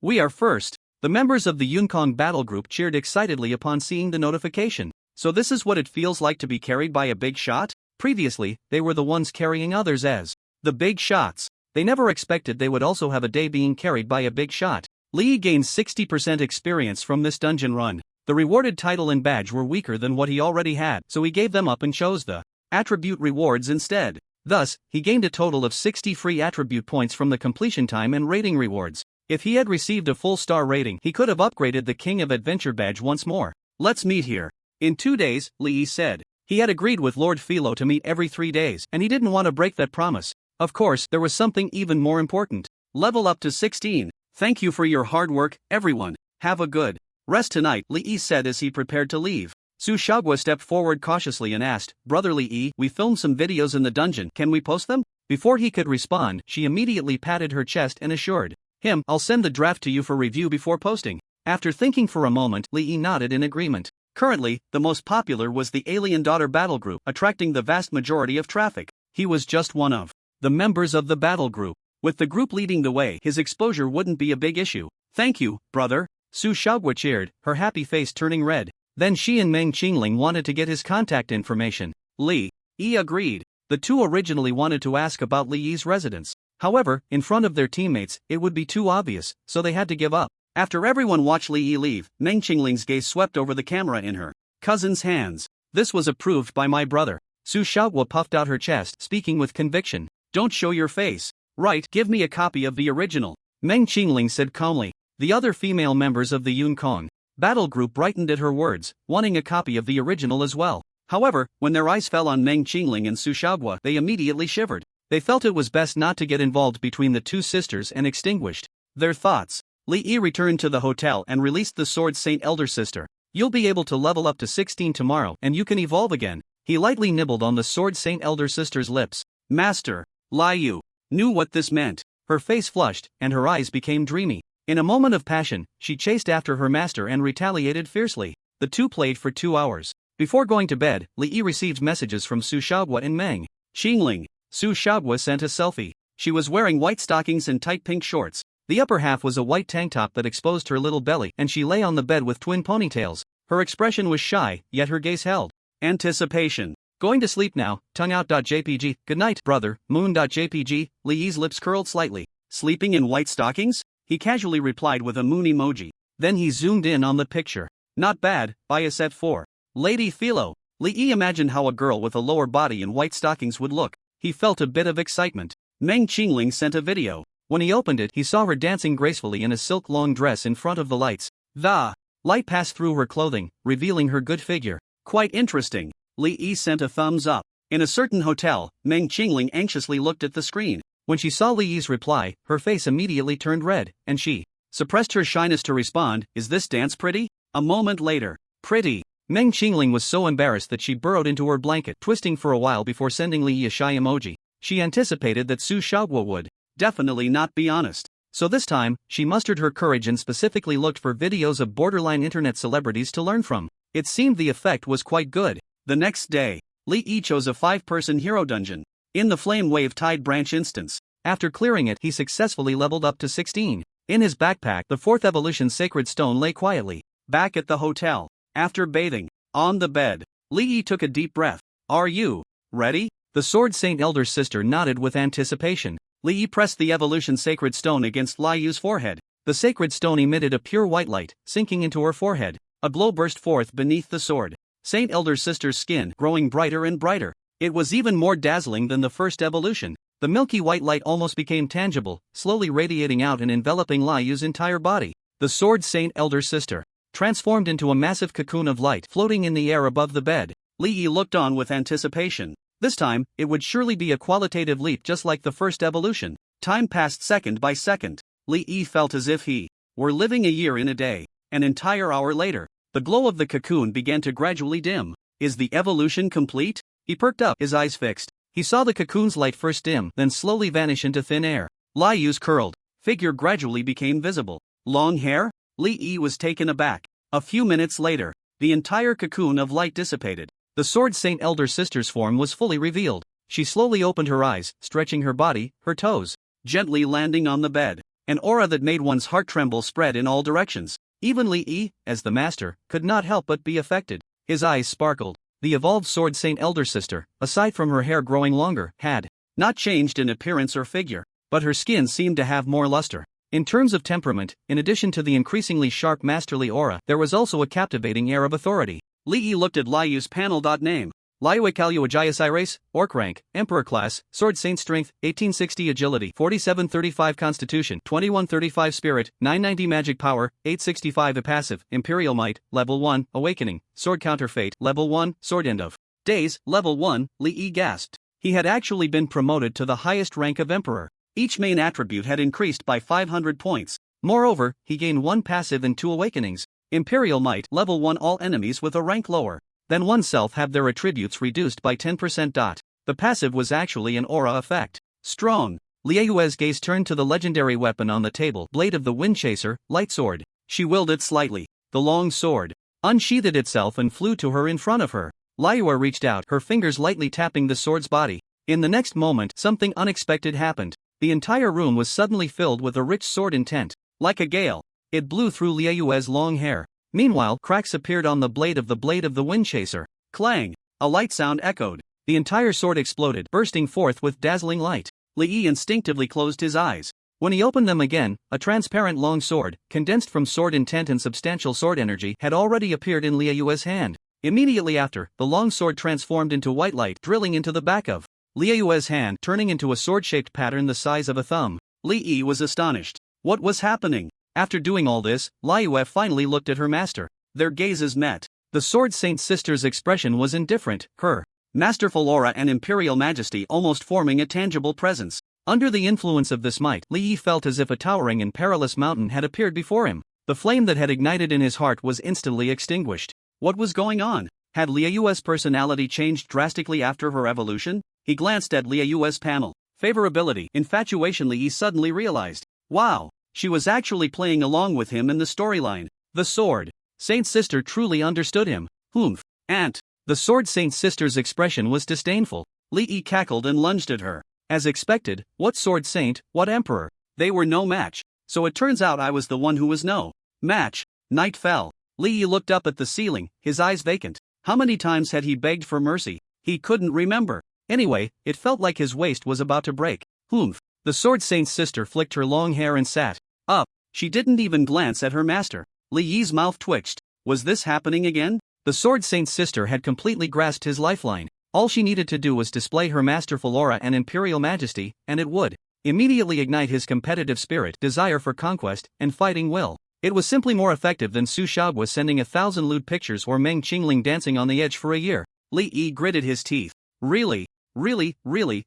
We are first. The members of the Yunкong battle group cheered excitedly upon seeing the notification. So this is what it feels like to be carried by a big shot? Previously, they were the ones carrying others as the big shots. They never expected they would also have a day being carried by a big shot. Li gained 60% experience from this dungeon run. The rewarded title and badge were weaker than what he already had, so he gave them up and chose the attribute rewards instead. Thus, he gained a total of 60 free attribute points from the completion time and rating rewards. If he had received a full star rating, he could have upgraded the King of Adventure badge once more. Let's meet here. In 2 days, Li said. He had agreed with Lord Philo to meet every 3 days, and he didn't want to break that promise. Of course, there was something even more important. Level up to 16. Thank you for your hard work, everyone. Have a good rest tonight, Li said as he prepared to leave. Su Xiaoguo stepped forward cautiously and asked, Brother Li, we filmed some videos in the dungeon, can we post them? Before he could respond, she immediately patted her chest and assured him, I'll send the draft to you for review before posting. After thinking for a moment, Li nodded in agreement. Currently, the most popular was the Alien Daughter battle group, attracting the vast majority of traffic. He was just one of the members of the battle group. With the group leading the way, his exposure wouldn't be a big issue. Thank you, brother. Su Xiaoguo cheered, her happy face turning red. Then she and Meng Qingling wanted to get his contact information. Li agreed. The two originally wanted to ask about Li's residence. However, in front of their teammates, it would be too obvious, so they had to give up. After everyone watched Li leave, Meng Qingling's gaze swept over the camera in her cousin's hands. This was approved by my brother. Su Xiaoguo puffed out her chest, speaking with conviction. Don't show your face. Right, give me a copy of the original. Meng Qingling said calmly. The other female members of the Yun Kong battle group brightened at her words, wanting a copy of the original as well. However, when their eyes fell on Meng Qingling and Su Xiaoguo, they immediately shivered. They felt it was best not to get involved between the two sisters and extinguished their thoughts. Li Yi returned to the hotel and released the Sword Saint elder sister. You'll be able to level up to 16 tomorrow and you can evolve again. He lightly nibbled on the Sword Saint elder sister's lips. Master, Li Yu, knew what this meant. Her face flushed and her eyes became dreamy. In a moment of passion, she chased after her master and retaliated fiercely. The two played for 2 hours. Before going to bed, Li Yi received messages from Su Xiaoguo and Meng Qingling. Su Xiaoguo sent a selfie. She was wearing white stockings and tight pink shorts. The upper half was a white tank top that exposed her little belly, and she lay on the bed with twin ponytails. Her expression was shy, yet her gaze held anticipation. Going to sleep now, tongue out.jpg, good night, brother, moon.jpg, Li Yi's lips curled slightly. Sleeping in white stockings? He casually replied with a moon emoji. Then he zoomed in on the picture. Not bad, bias at 4. Lady Philo. Li Yi imagined how a girl with a lower body and white stockings would look. He felt a bit of excitement. Meng Qingling sent a video. When he opened it, he saw her dancing gracefully in a silk long dress in front of the lights. The light passed through her clothing, revealing her good figure. Quite interesting. Li Yi sent a thumbs up. In a certain hotel, Meng Qingling anxiously looked at the screen. When she saw Li Yi's reply, her face immediately turned red, and she suppressed her shyness to respond, "Is this dance pretty?" A moment later. Pretty. Meng Qingling was so embarrassed that she burrowed into her blanket, twisting for a while before sending Li Yi a shy emoji. She anticipated that Su Xiaoguo would definitely not be honest. So this time, she mustered her courage and specifically looked for videos of borderline internet celebrities to learn from. It seemed the effect was quite good. The next day, Li Yi chose a 5-person hero dungeon. In the Flame Wave Tide Branch instance, after clearing it, he successfully leveled up to 16. In his backpack, the 4th evolution sacred stone lay quietly. Back at the hotel, after bathing, on the bed, Li Yi took a deep breath. Are you ready? The Sword Saint elder sister nodded with anticipation. Li Yi pressed the evolution sacred stone against Li Yu's forehead. The sacred stone emitted a pure white light, sinking into her forehead. A glow burst forth beneath the sword Saint elder sister's skin, growing brighter and brighter. It was even more dazzling than the first evolution. The milky white light almost became tangible, slowly radiating out and enveloping Li Yu's entire body. The Sword Saint elder sister transformed into a massive cocoon of light floating in the air above the bed. Li Yi looked on with anticipation. This time, it would surely be a qualitative leap just like the first evolution. Time passed second by second. Li Yi felt as if he were living a year in a day. An entire hour later, the glow of the cocoon began to gradually dim. Is the evolution complete? He perked up, his eyes fixed. He saw the cocoon's light first dim, then slowly vanish into thin air. Li Yu's curled figure gradually became visible. Long hair? Li Yi was taken aback. A few minutes later, the entire cocoon of light dissipated. The Sword Saint elder sister's form was fully revealed. She slowly opened her eyes, stretching her body, her toes gently landing on the bed. An aura that made one's heart tremble spread in all directions. Even Li Yi, as the master, could not help but be affected. His eyes sparkled. The evolved Sword Saint elder sister, aside from her hair growing longer, had not changed in appearance or figure, but her skin seemed to have more luster. In terms of temperament, in addition to the increasingly sharp masterly aura, there was also a captivating air of authority. Li Yi looked at Li Yu's panel. Name: Liu Kaluajayasai race, Orc rank, Emperor class, Sword Saint strength, 1860 agility, 4735 constitution, 2135 spirit, 990 magic power, 865 passive, Imperial might, level 1, awakening, sword counter fate, level 1, sword end of days, level 1, Li Yi gasped. He had actually been promoted to the highest rank of Emperor. Each main attribute had increased by 500 points. Moreover, he gained 1 passive and 2 awakenings. Imperial might, level 1, all enemies with a rank lower than oneself have their attributes reduced by 10%. The passive was actually an aura effect. Strong. Liu's gaze turned to the legendary weapon on the table, Blade of the Wind Chaser, light sword. She willed it slightly. The long sword unsheathed itself and flew to her in front of her. Liu reached out, her fingers lightly tapping the sword's body. In the next moment, something unexpected happened. The entire room was suddenly filled with a rich sword intent. Like a gale, it blew through Liu's long hair. Meanwhile, cracks appeared on the blade of the Wind Chaser. Clang! A light sound echoed. The entire sword exploded, bursting forth with dazzling light. Li Yi instinctively closed his eyes. When he opened them again, a transparent long sword, condensed from sword intent and substantial sword energy, had already appeared in Liu's hand. Immediately after, the long sword transformed into white light, drilling into the back of Liu's hand, turning into a sword-shaped pattern the size of a thumb. Li Yi was astonished. What was happening? After doing all this, Liu finally looked at her master. Their gazes met. The Sword Saint sister's expression was indifferent, her masterful aura and imperial majesty almost forming a tangible presence. Under the influence of this might, Li Yi felt as if a towering and perilous mountain had appeared before him. The flame that had ignited in his heart was instantly extinguished. What was going on? Had Liu's personality changed drastically after her evolution? He glanced at Liu's panel. Favorability, infatuation. Li Yi suddenly realized. Wow, she was actually playing along with him in the storyline. The Sword Saint sister truly understood him. Humph. Aunt. The Sword Saint sister's expression was disdainful. Li Yi cackled and lunged at her. As expected, what Sword Saint, what Emperor? They were no match. So it turns out I was the one who was no match. Night fell. Li Yi looked up at the ceiling, his eyes vacant. How many times had he begged for mercy? He couldn't remember. Anyway, it felt like his waist was about to break. Humph. The Sword Saint's sister flicked her long hair and sat up. She didn't even glance at her master. Li Yi's mouth twitched. Was this happening again? The Sword Saint's sister had completely grasped his lifeline. All she needed to do was display her masterful aura and imperial majesty, and it would immediately ignite his competitive spirit, desire for conquest, and fighting will. It was simply more effective than Su Xiaoguo sending 1,000 lewd pictures or Meng Qingling dancing on the edge for a year. Li Yi gritted his teeth. Really,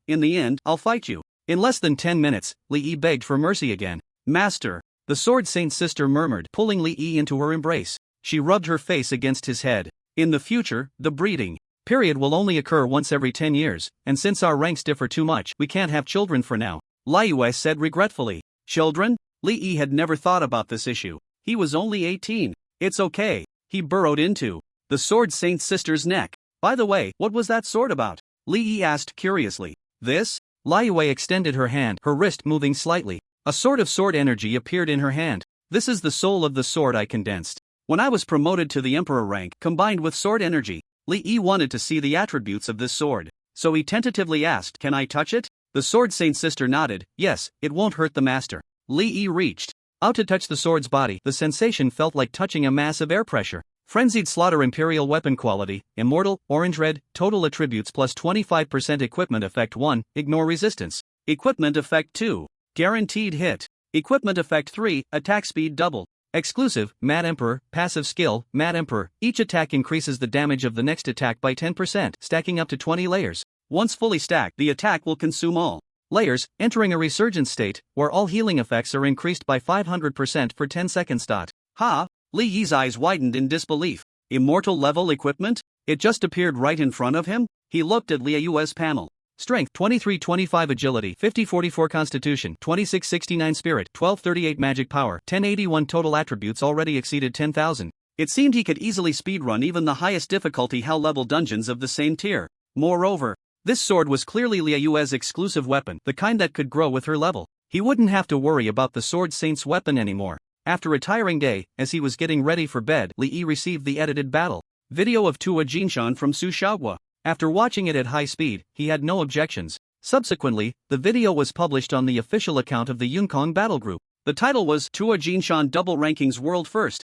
in the end, I'll fight you. In less than 10 minutes, Li Yi begged for mercy again. Master, the Sword Saint's sister murmured, pulling Li Yi into her embrace. She rubbed her face against his head. In the future, the breeding period will only occur once every 10 years, and since our ranks differ too much, we can't have children for now. Liu said regretfully. Children? Li Yi had never thought about this issue. He was only 18. It's okay. He burrowed into the Sword Saint's sister's neck. By the way, what was that sword about? Li Yi asked curiously. This? Liu extended her hand, her wrist moving slightly. A sort of sword energy appeared in her hand. This is the soul of the sword I condensed. When I was promoted to the emperor rank, combined with sword energy, Li Yi wanted to see the attributes of this sword. So he tentatively asked, can I touch it? The Sword Saint sister nodded. Yes, it won't hurt the master. Li Yi reached out to touch the sword's body. The sensation felt like touching a massive air pressure. Frenzied slaughter. Imperial weapon quality, immortal, orange red, total attributes plus 25% equipment effect 1, ignore resistance. Equipment effect 2, guaranteed hit. Equipment effect 3, attack speed double. Exclusive, Mad Emperor, passive skill, Mad Emperor. Each attack increases the damage of the next attack by 10%, stacking up to 20 layers. Once fully stacked, the attack will consume all layers, entering a resurgence state, where all healing effects are increased by 500% for 10 seconds. Ha! Li Yi's eyes widened in disbelief. Immortal level equipment? It just appeared right in front of him? He looked at Liu's panel. Strength 23-25 agility 50-44 constitution 26-69 spirit 12-38 magic power 10-81 total attributes already exceeded 10,000. It seemed he could easily speedrun even the highest difficulty hell level dungeons of the same tier. Moreover, this sword was clearly Liu's exclusive weapon, the kind that could grow with her level. He wouldn't have to worry about the Sword Saint's weapon anymore. After a tiring day, as he was getting ready for bed, Li Yi received the edited battle video of Tua Jinshan from Su Xiaoguo. After watching it at high speed, he had no objections. Subsequently, the video was published on the official account of the Yunкong Battle Group. The title was Tua Jinshan Double Rankings World First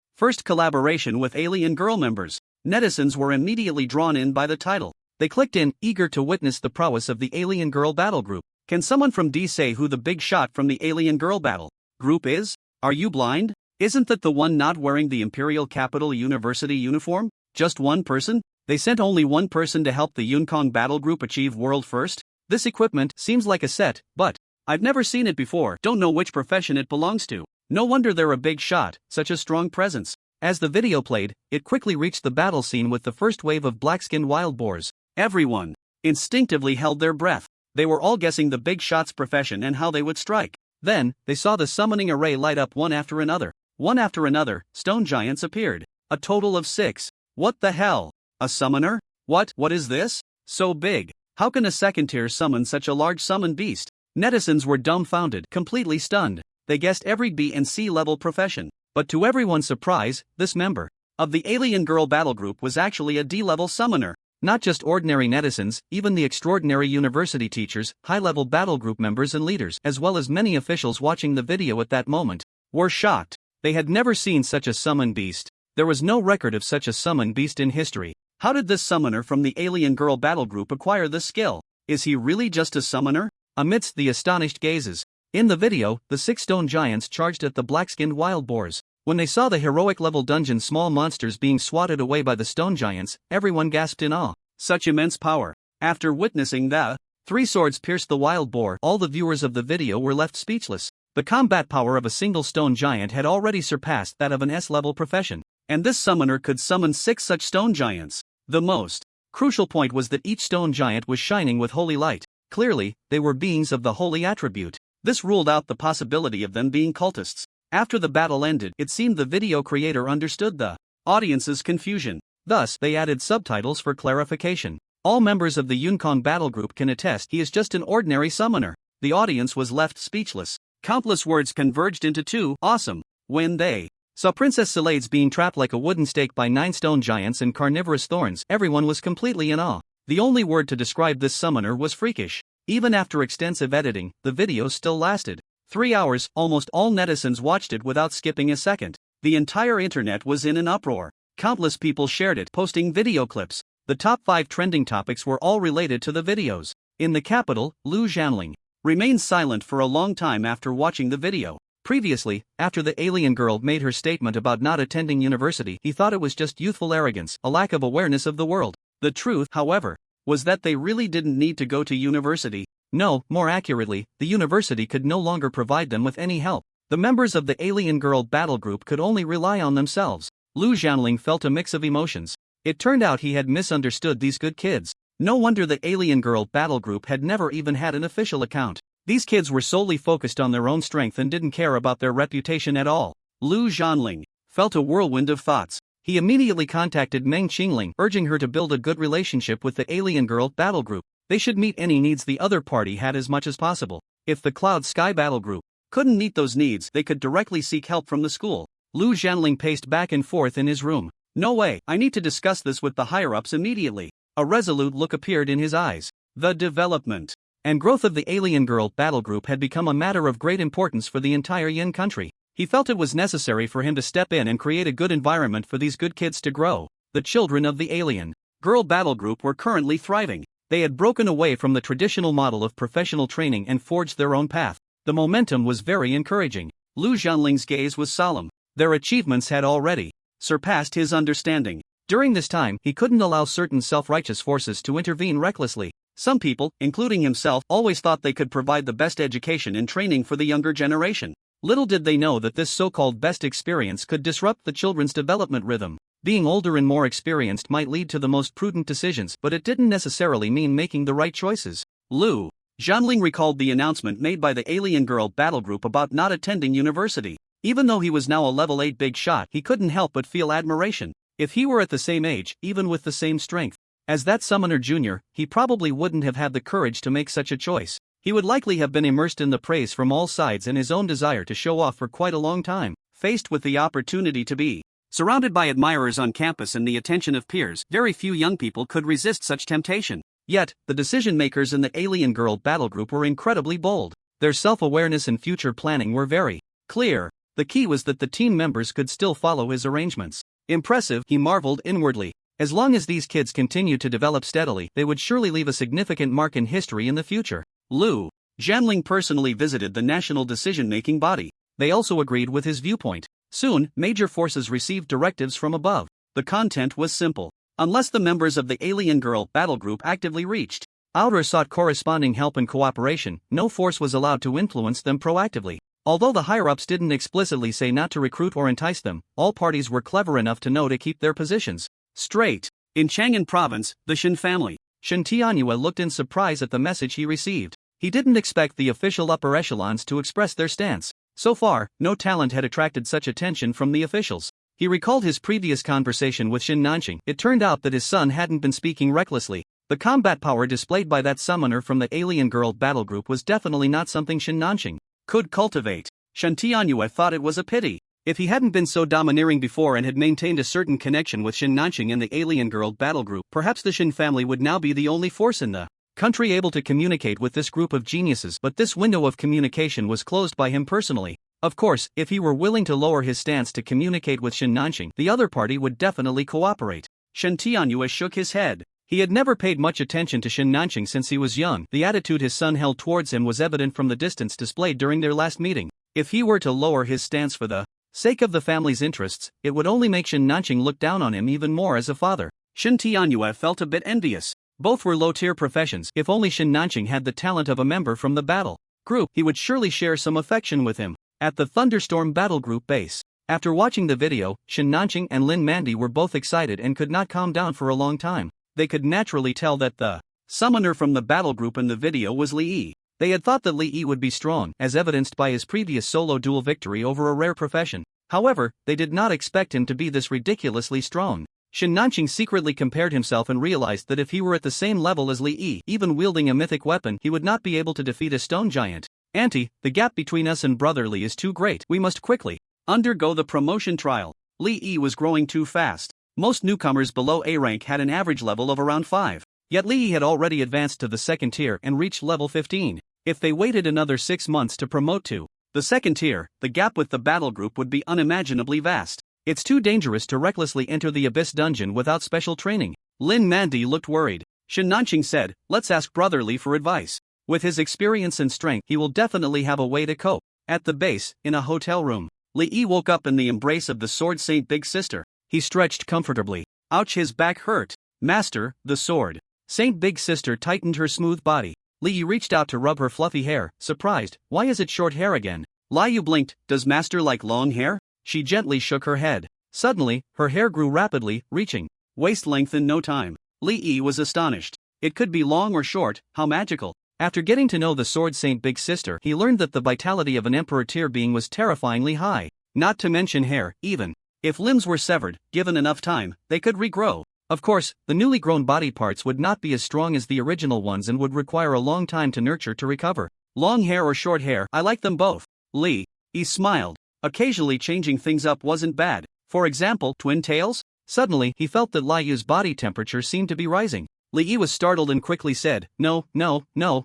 collaboration with alien girl members. Netizens were immediately drawn in by the title. They clicked in, eager to witness the prowess of the alien girl battle group. Can someone from D say who the big shot from the alien girl battle group is? Are you blind? Isn't that the one not wearing the Imperial Capital University uniform? Just one person? They sent only one person to help the Yunкong Battle Group achieve world first? This equipment seems like a set, but I've never seen it before, don't know which profession it belongs to. No wonder they're a big shot, such a strong presence. As the video played, it quickly reached the battle scene with the first wave of black-skinned wild boars. Everyone instinctively held their breath. They were all guessing the big shot's profession and how they would strike. Then, they saw the summoning array light up one after another. One after another, stone giants appeared. A total of 6. What the hell? A summoner? What is this? So big. How can a second tier summon such a large summon beast? Netizens were dumbfounded, completely stunned. They guessed every B and C level profession. But to everyone's surprise, this member of the Alien Girl Battle Group was actually a D-level summoner. Not just ordinary netizens, even the extraordinary university teachers, high-level battle group members and leaders, as well as many officials watching the video at that moment, were shocked. They had never seen such a summon beast. There was no record of such a summon beast in history. How did this summoner from the Alien Girl Battle Group acquire this skill? Is he really just a summoner? Amidst the astonished gazes, In the video, the 6 stone giants charged at the black-skinned wild boars. When they saw the heroic-level dungeon small monsters being swatted away by the stone giants, everyone gasped in awe. Such immense power. After witnessing the 3 swords pierce the wild boar, all the viewers of the video were left speechless. The combat power of a single stone giant had already surpassed that of an S-level profession, and this summoner could summon 6 such stone giants. The most crucial point was that each stone giant was shining with holy light. Clearly, they were beings of the holy attribute. This ruled out the possibility of them being cultists. After the battle ended, it seemed the video creator understood the audience's confusion. Thus, they added subtitles for clarification. All members of the Yunкong battle group can attest he is just an ordinary summoner. The audience was left speechless. Countless words converged into 2 awesome when they saw Princess Salades being trapped like a wooden stake by 9 stone giants and carnivorous thorns. Everyone was completely in awe. The only word to describe this summoner was freakish. Even after extensive editing, the video still lasted 3 hours. Almost all netizens watched it without skipping a second. The entire internet was in an uproar. Countless people shared it, posting video clips. The top 5 trending topics were all related to the videos. In the capital, Lu Zhanling remained silent for a long time after watching the video. Previously, after the alien girl made her statement about not attending university, he thought it was just youthful arrogance, a lack of awareness of the world. The truth, however, was that they really didn't need to go to university. No, more accurately, the university could no longer provide them with any help. The members of the alien girl battle group could only rely on themselves. Lu Zhanling felt a mix of emotions. It turned out he had misunderstood these good kids. No wonder the alien girl battle group had never even had an official account. These kids were solely focused on their own strength and didn't care about their reputation at all. Lu Zhanling felt a whirlwind of thoughts. He immediately contacted Meng Qingling, urging her to build a good relationship with the alien girl battle group. They should meet any needs the other party had as much as possible. If the Cloud Sky battle group couldn't meet those needs, they could directly seek help from the school. Lu Zhanling paced back and forth in his room. No way, I need to discuss this with the higher-ups immediately. A resolute look appeared in his eyes. The development and growth of the alien girl battle group had become a matter of great importance for the entire Yin country. He felt it was necessary for him to step in and create a good environment for these good kids to grow. The children of the alien girl battle group were currently thriving. They had broken away from the traditional model of professional training and forged their own path. The momentum was very encouraging. Lu Zhanling's gaze was solemn. Their achievements had already surpassed his understanding. During this time, he couldn't allow certain self-righteous forces to intervene recklessly. Some people, including himself, always thought they could provide the best education and training for the younger generation. Little did they know that this so-called best experience could disrupt the children's development rhythm. Being older and more experienced might lead to the most prudent decisions, but it didn't necessarily mean making the right choices. Lu Zhanling recalled the announcement made by the alien girl battle group about not attending university. Even though he was now a level 8 big shot, he couldn't help but feel admiration. If he were at the same age, even with the same strength as that summoner junior, he probably wouldn't have had the courage to make such a choice. He would likely have been immersed in the praise from all sides and his own desire to show off for quite a long time. Faced with the opportunity to be surrounded by admirers on campus and the attention of peers, very few young people could resist such temptation. Yet, the decision-makers in the alien girl battle group were incredibly bold. Their self-awareness and future planning were very clear. The key was that the team members could still follow his arrangements. Impressive, he marveled inwardly. As long as these kids continued to develop steadily, they would surely leave a significant mark in history in the future. Lu Zhanling personally visited the national decision-making body. They also agreed with his viewpoint. Soon, major forces received directives from above. The content was simple. Unless the members of the alien girl battle group actively reached out or sought corresponding help and cooperation, no force was allowed to influence them proactively. Although the higher-ups didn't explicitly say not to recruit or entice them, all parties were clever enough to know to keep their positions straight. In Chang'an province, the Shin family. Shin Tianyue looked in surprise at the message he received. He didn't expect the official upper echelons to express their stance. So far, no talent had attracted such attention from the officials. He recalled his previous conversation with Shin Nanxing. It turned out that his son hadn't been speaking recklessly. The combat power displayed by that summoner from the alien girl battle group was definitely not something Shin Nanxing could cultivate. Shin Tianyue thought it was a pity. If he hadn't been so domineering before and had maintained a certain connection with Shin Nanxing and the alien girl battle group, perhaps the Shin family would now be the only force in the country able to communicate with this group of geniuses. But this window of communication was closed by him personally. Of course, if he were willing to lower his stance to communicate with Shin Nanxing, the other party would definitely cooperate. Shin Tianyue shook his head. He had never paid much attention to Shin Nanqing since he was young. The attitude his son held towards him was evident from the distance displayed during their last meeting. If he were to lower his stance for the sake of the family's interests, it would only make Shin Nanqing look down on him even more as a father. Shin Tianyue felt a bit envious. Both were low-tier professions. If only Shin Nanqing had the talent of a member from the battle group, he would surely share some affection with him. At the Thunderstorm Battle Group base. After watching the video, Shin Nanqing and Lin Mandy were both excited and could not calm down for a long time. They could naturally tell that the summoner from the battle group in the video was Li Yi. They had thought that Li Yi would be strong, as evidenced by his previous solo duel victory over a rare profession. However, they did not expect him to be this ridiculously strong. Shin Nanqing secretly compared himself and realized that if he were at the same level as Li Yi, even wielding a mythic weapon, he would not be able to defeat a stone giant. Auntie, the gap between us and Brother Li is too great. We must quickly undergo the promotion trial. Li Yi was growing too fast. Most newcomers below A rank had an average level of around 5. Yet Li Yi had already advanced to the second tier and reached level 15. If they waited another 6 months to promote to the second tier, the gap with the battle group would be unimaginably vast. It's too dangerous to recklessly enter the Abyss dungeon without special training. Lin Mandy looked worried. Shin Nanqing said, let's ask Brother Li for advice. With his experience and strength, he will definitely have a way to cope. At the base, in a hotel room, Li Yi woke up in the embrace of the Sword Saint Big Sister. He stretched comfortably. Ouch, his back hurt. Master, the Sword Saint Big Sister tightened her smooth body. Li Yi reached out to rub her fluffy hair, surprised. Why is it short hair again? Liu blinked. Does Master like long hair? She gently shook her head. Suddenly, her hair grew rapidly, reaching waist length in no time. Li Yi was astonished. It could be long or short, how magical. After getting to know the Sword Saint Big Sister, he learned that the vitality of an Emperor tier being was terrifyingly high. Not to mention hair, even if limbs were severed, given enough time, they could regrow. Of course, the newly grown body parts would not be as strong as the original ones and would require a long time to nurture to recover. Long hair or short hair, I like them both. Li Yi smiled. Occasionally changing things up wasn't bad. For example, twin tails? Suddenly, he felt that Li Yu's body temperature seemed to be rising. Li Yi was startled and quickly said, No,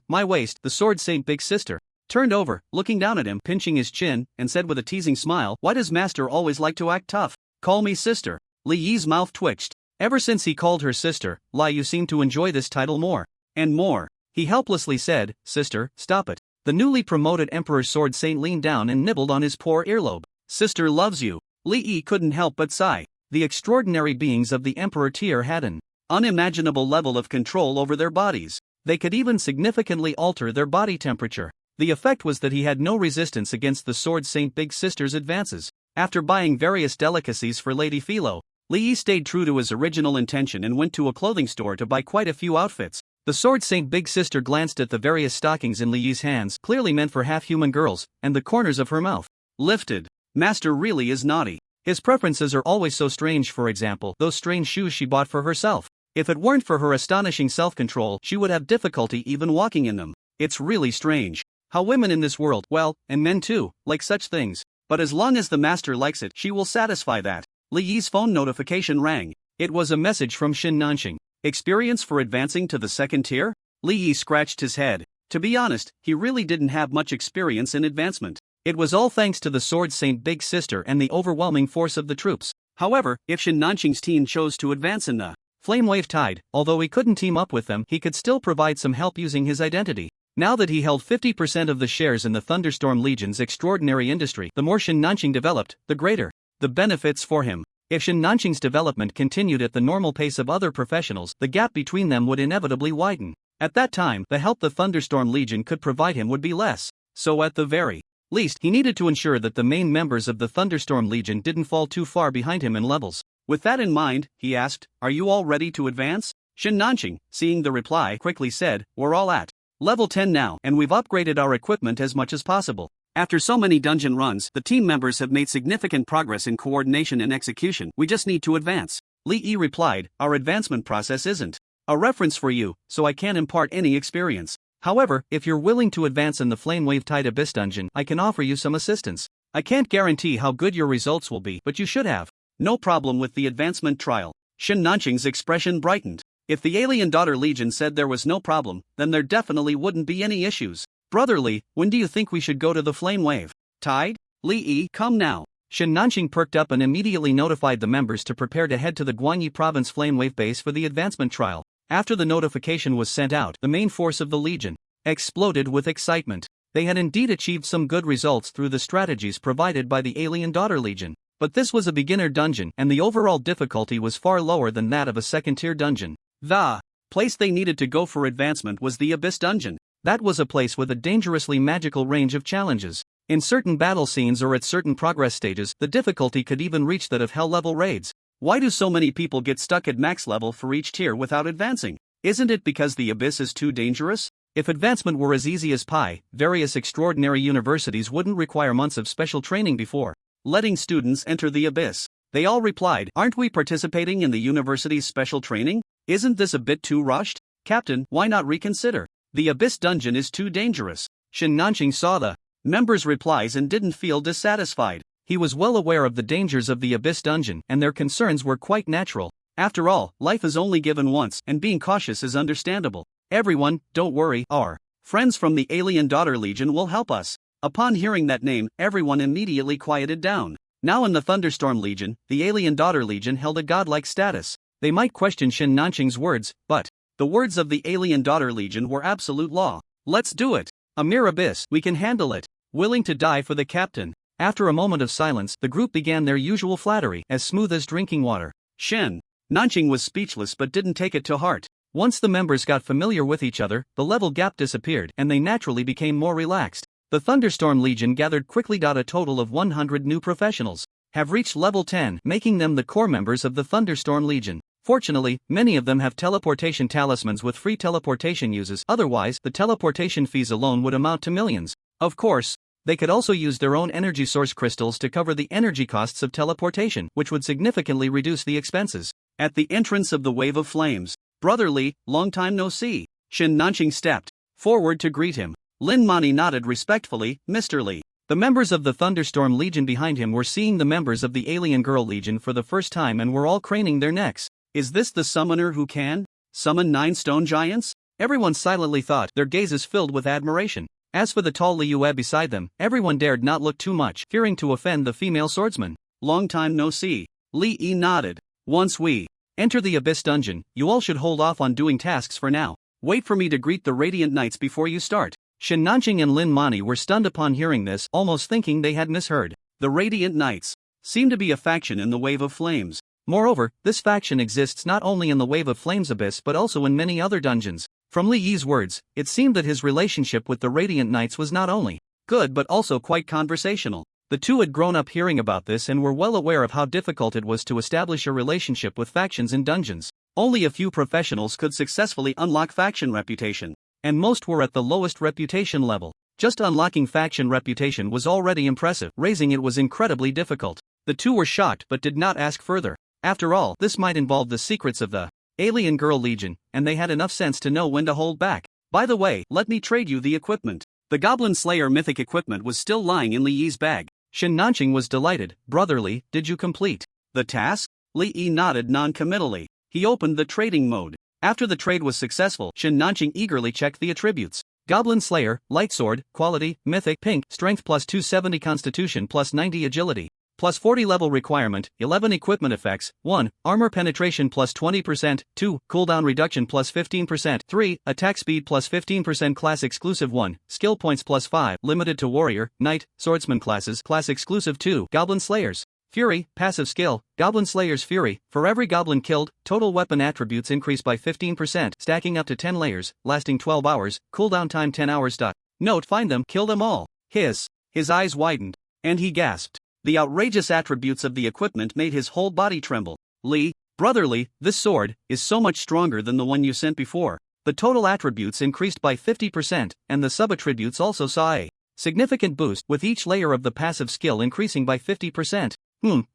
my waist. The Sword Saint Big Sister turned over, looking down at him, pinching his chin, and said with a teasing smile, why does Master always like to act tough? Call me sister. Li Yi's mouth twitched. Ever since he called her sister, Li Yu seemed to enjoy this title more and more. He helplessly said, Sister, stop it. The newly promoted Emperor's Sword Saint leaned down and nibbled on his poor earlobe. Sister loves you. Li Yi couldn't help but sigh. The extraordinary beings of the Emperor tier had an unimaginable level of control over their bodies. They could even significantly alter their body temperature. The effect was that he had no resistance against the Sword Saint Big Sister's advances. After buying various delicacies for Lady Philo, Li Yi stayed true to his original intention and went to a clothing store to buy quite a few outfits. The Sword Saint Big Sister glanced at the various stockings in Li Yi's hands, clearly meant for half-human girls, and the corners of her mouth lifted. Master really is naughty. His preferences are always so strange. For example, those strange shoes she bought for herself. If it weren't for her astonishing self-control, she would have difficulty even walking in them. It's really strange how women in this world, well, and men too, like such things. But as long as the master likes it, she will satisfy that. Li Yi's phone notification rang. It was a message from Shin Nanqing. Experience for advancing to the second tier? Li Yi scratched his head. To be honest, he really didn't have much experience in advancement. It was all thanks to the Sword Saint Big Sister and the overwhelming force of the troops. However, if Shin Nanqing's team chose to advance in the Flamewave Tide, although he couldn't team up with them, he could still provide some help using his identity. Now that he held 50% of the shares in the Thunderstorm Legion's extraordinary industry, the more Shin Nanqing developed, the greater the benefits for him. If Shin Nanqing's development continued at the normal pace of other professionals, the gap between them would inevitably widen. At that time, the help the Thunderstorm Legion could provide him would be less. So at the very least, he needed to ensure that the main members of the Thunderstorm Legion didn't fall too far behind him in levels. With that in mind, he asked, Are you all ready to advance? Shin Nanqing, seeing the reply, quickly said, We're all at level 10 now, and we've upgraded our equipment as much as possible. After so many dungeon runs, the team members have made significant progress in coordination and execution. We just need to advance. Li Yi replied, Our advancement process isn't a reference for you, so I can't impart any experience. However, if you're willing to advance in the Flamewave Tide Abyss dungeon, I can offer you some assistance. I can't guarantee how good your results will be, but you should have no problem with the advancement trial. Shin Nanqing's expression brightened. If the Alien Daughter Legion said there was no problem, then there definitely wouldn't be any issues. Brother Li, when do you think we should go to the Flamewave Tide? Li Yi, come now. Shin Nanqing perked up and immediately notified the members to prepare to head to the Guanyi Province Flamewave base for the advancement trial. After the notification was sent out, the main force of the Legion exploded with excitement. They had indeed achieved some good results through the strategies provided by the Alien Daughter Legion. But this was a beginner dungeon, and the overall difficulty was far lower than that of a second-tier dungeon. The place they needed to go for advancement was the Abyss Dungeon. That was a place with a dangerously magical range of challenges. In certain battle scenes or at certain progress stages, the difficulty could even reach that of hell-level raids. Why do so many people get stuck at max level for each tier without advancing? Isn't it because the Abyss is too dangerous? If advancement were as easy as pie, various extraordinary universities wouldn't require months of special training before letting students enter the Abyss. They all replied, "Aren't we participating in the university's special training? Isn't this a bit too rushed? Captain, why not reconsider? The Abyss Dungeon is too dangerous." Shin Nanqing saw the members' replies and didn't feel dissatisfied. He was well aware of the dangers of the Abyss Dungeon, and their concerns were quite natural. After all, life is only given once, and being cautious is understandable. "Everyone, don't worry, our friends from the Alien Daughter Legion will help us." Upon hearing that name, everyone immediately quieted down. Now in the Thunderstorm Legion, the Alien Daughter Legion held a godlike status. They might question Shin Nanqing's words, but the words of the Alien Daughter Legion were absolute law. "Let's do it. A mere abyss, we can handle it. Willing to die for the captain." After a moment of silence, the group began their usual flattery, as smooth as drinking water. Shin Nanqing was speechless but didn't take it to heart. Once the members got familiar with each other, the level gap disappeared and they naturally became more relaxed. The Thunderstorm Legion gathered quickly. A total of 100 new professionals have reached level 10, making them the core members of the Thunderstorm Legion. Fortunately, many of them have teleportation talismans with free teleportation uses, otherwise, the teleportation fees alone would amount to millions. Of course, they could also use their own energy source crystals to cover the energy costs of teleportation, which would significantly reduce the expenses. At the entrance of the Wave of Flames, "Brother Li, long time no see." Shin Nanqing stepped forward to greet him. Lin Mani nodded respectfully, "Mr. Li." The members of the Thunderstorm Legion behind him were seeing the members of the Alien Girl Legion for the first time and were all craning their necks. "Is this the summoner who can summon 9 stone giants?" Everyone silently thought, their gazes filled with admiration. As for the tall Li Yue beside them, everyone dared not look too much, fearing to offend the female swordsman. "Long time no see." Li Yi nodded. "Once we enter the Abyss Dungeon, you all should hold off on doing tasks for now. Wait for me to greet the Radiant Knights before you start." Shin Nanqing and Lin Mani were stunned upon hearing this, almost thinking they had misheard. The Radiant Knights seem to be a faction in the Wave of Flames. Moreover, this faction exists not only in the Wave of Flames Abyss but also in many other dungeons. From Li Yi's words, it seemed that his relationship with the Radiant Knights was not only good but also quite conversational. The two had grown up hearing about this and were well aware of how difficult it was to establish a relationship with factions in dungeons. Only a few professionals could successfully unlock faction reputation, and most were at the lowest reputation level. Just unlocking faction reputation was already impressive, raising it was incredibly difficult. The two were shocked but did not ask further. After all, this might involve the secrets of the Alien Girl Legion, and they had enough sense to know when to hold back. "By the way, let me trade you the equipment." The Goblin Slayer mythic equipment was still lying in Li Yi's bag. Shin Nanqing was delighted. "Brother Li, did you complete the task?" Li Yi nodded non-committally. He opened the trading mode. After the trade was successful, Shin Nanqing eagerly checked the attributes. Goblin Slayer, Light Sword, Quality, Mythic, Pink, Strength plus 270 Constitution plus 90 Agility. Plus 40 level requirement, 11 equipment effects, 1, armor penetration plus 20%, 2, cooldown reduction plus 15%, 3, attack speed plus 15% class exclusive 1, skill points plus 5, limited to warrior, knight, swordsman classes, class exclusive 2, Goblin Slayers. Fury, passive skill, Goblin Slayer's Fury, for every goblin killed, total weapon attributes increase by 15%, stacking up to 10 layers, lasting 12 hours, cooldown time 10 hours. Note: find them, kill them all. His eyes widened, and he gasped. The outrageous attributes of the equipment made his whole body tremble. "Li, Brother Li, this sword is so much stronger than the one you sent before." The total attributes increased by 50%, and the sub-attributes also saw a significant boost, with each layer of the passive skill increasing by 50%.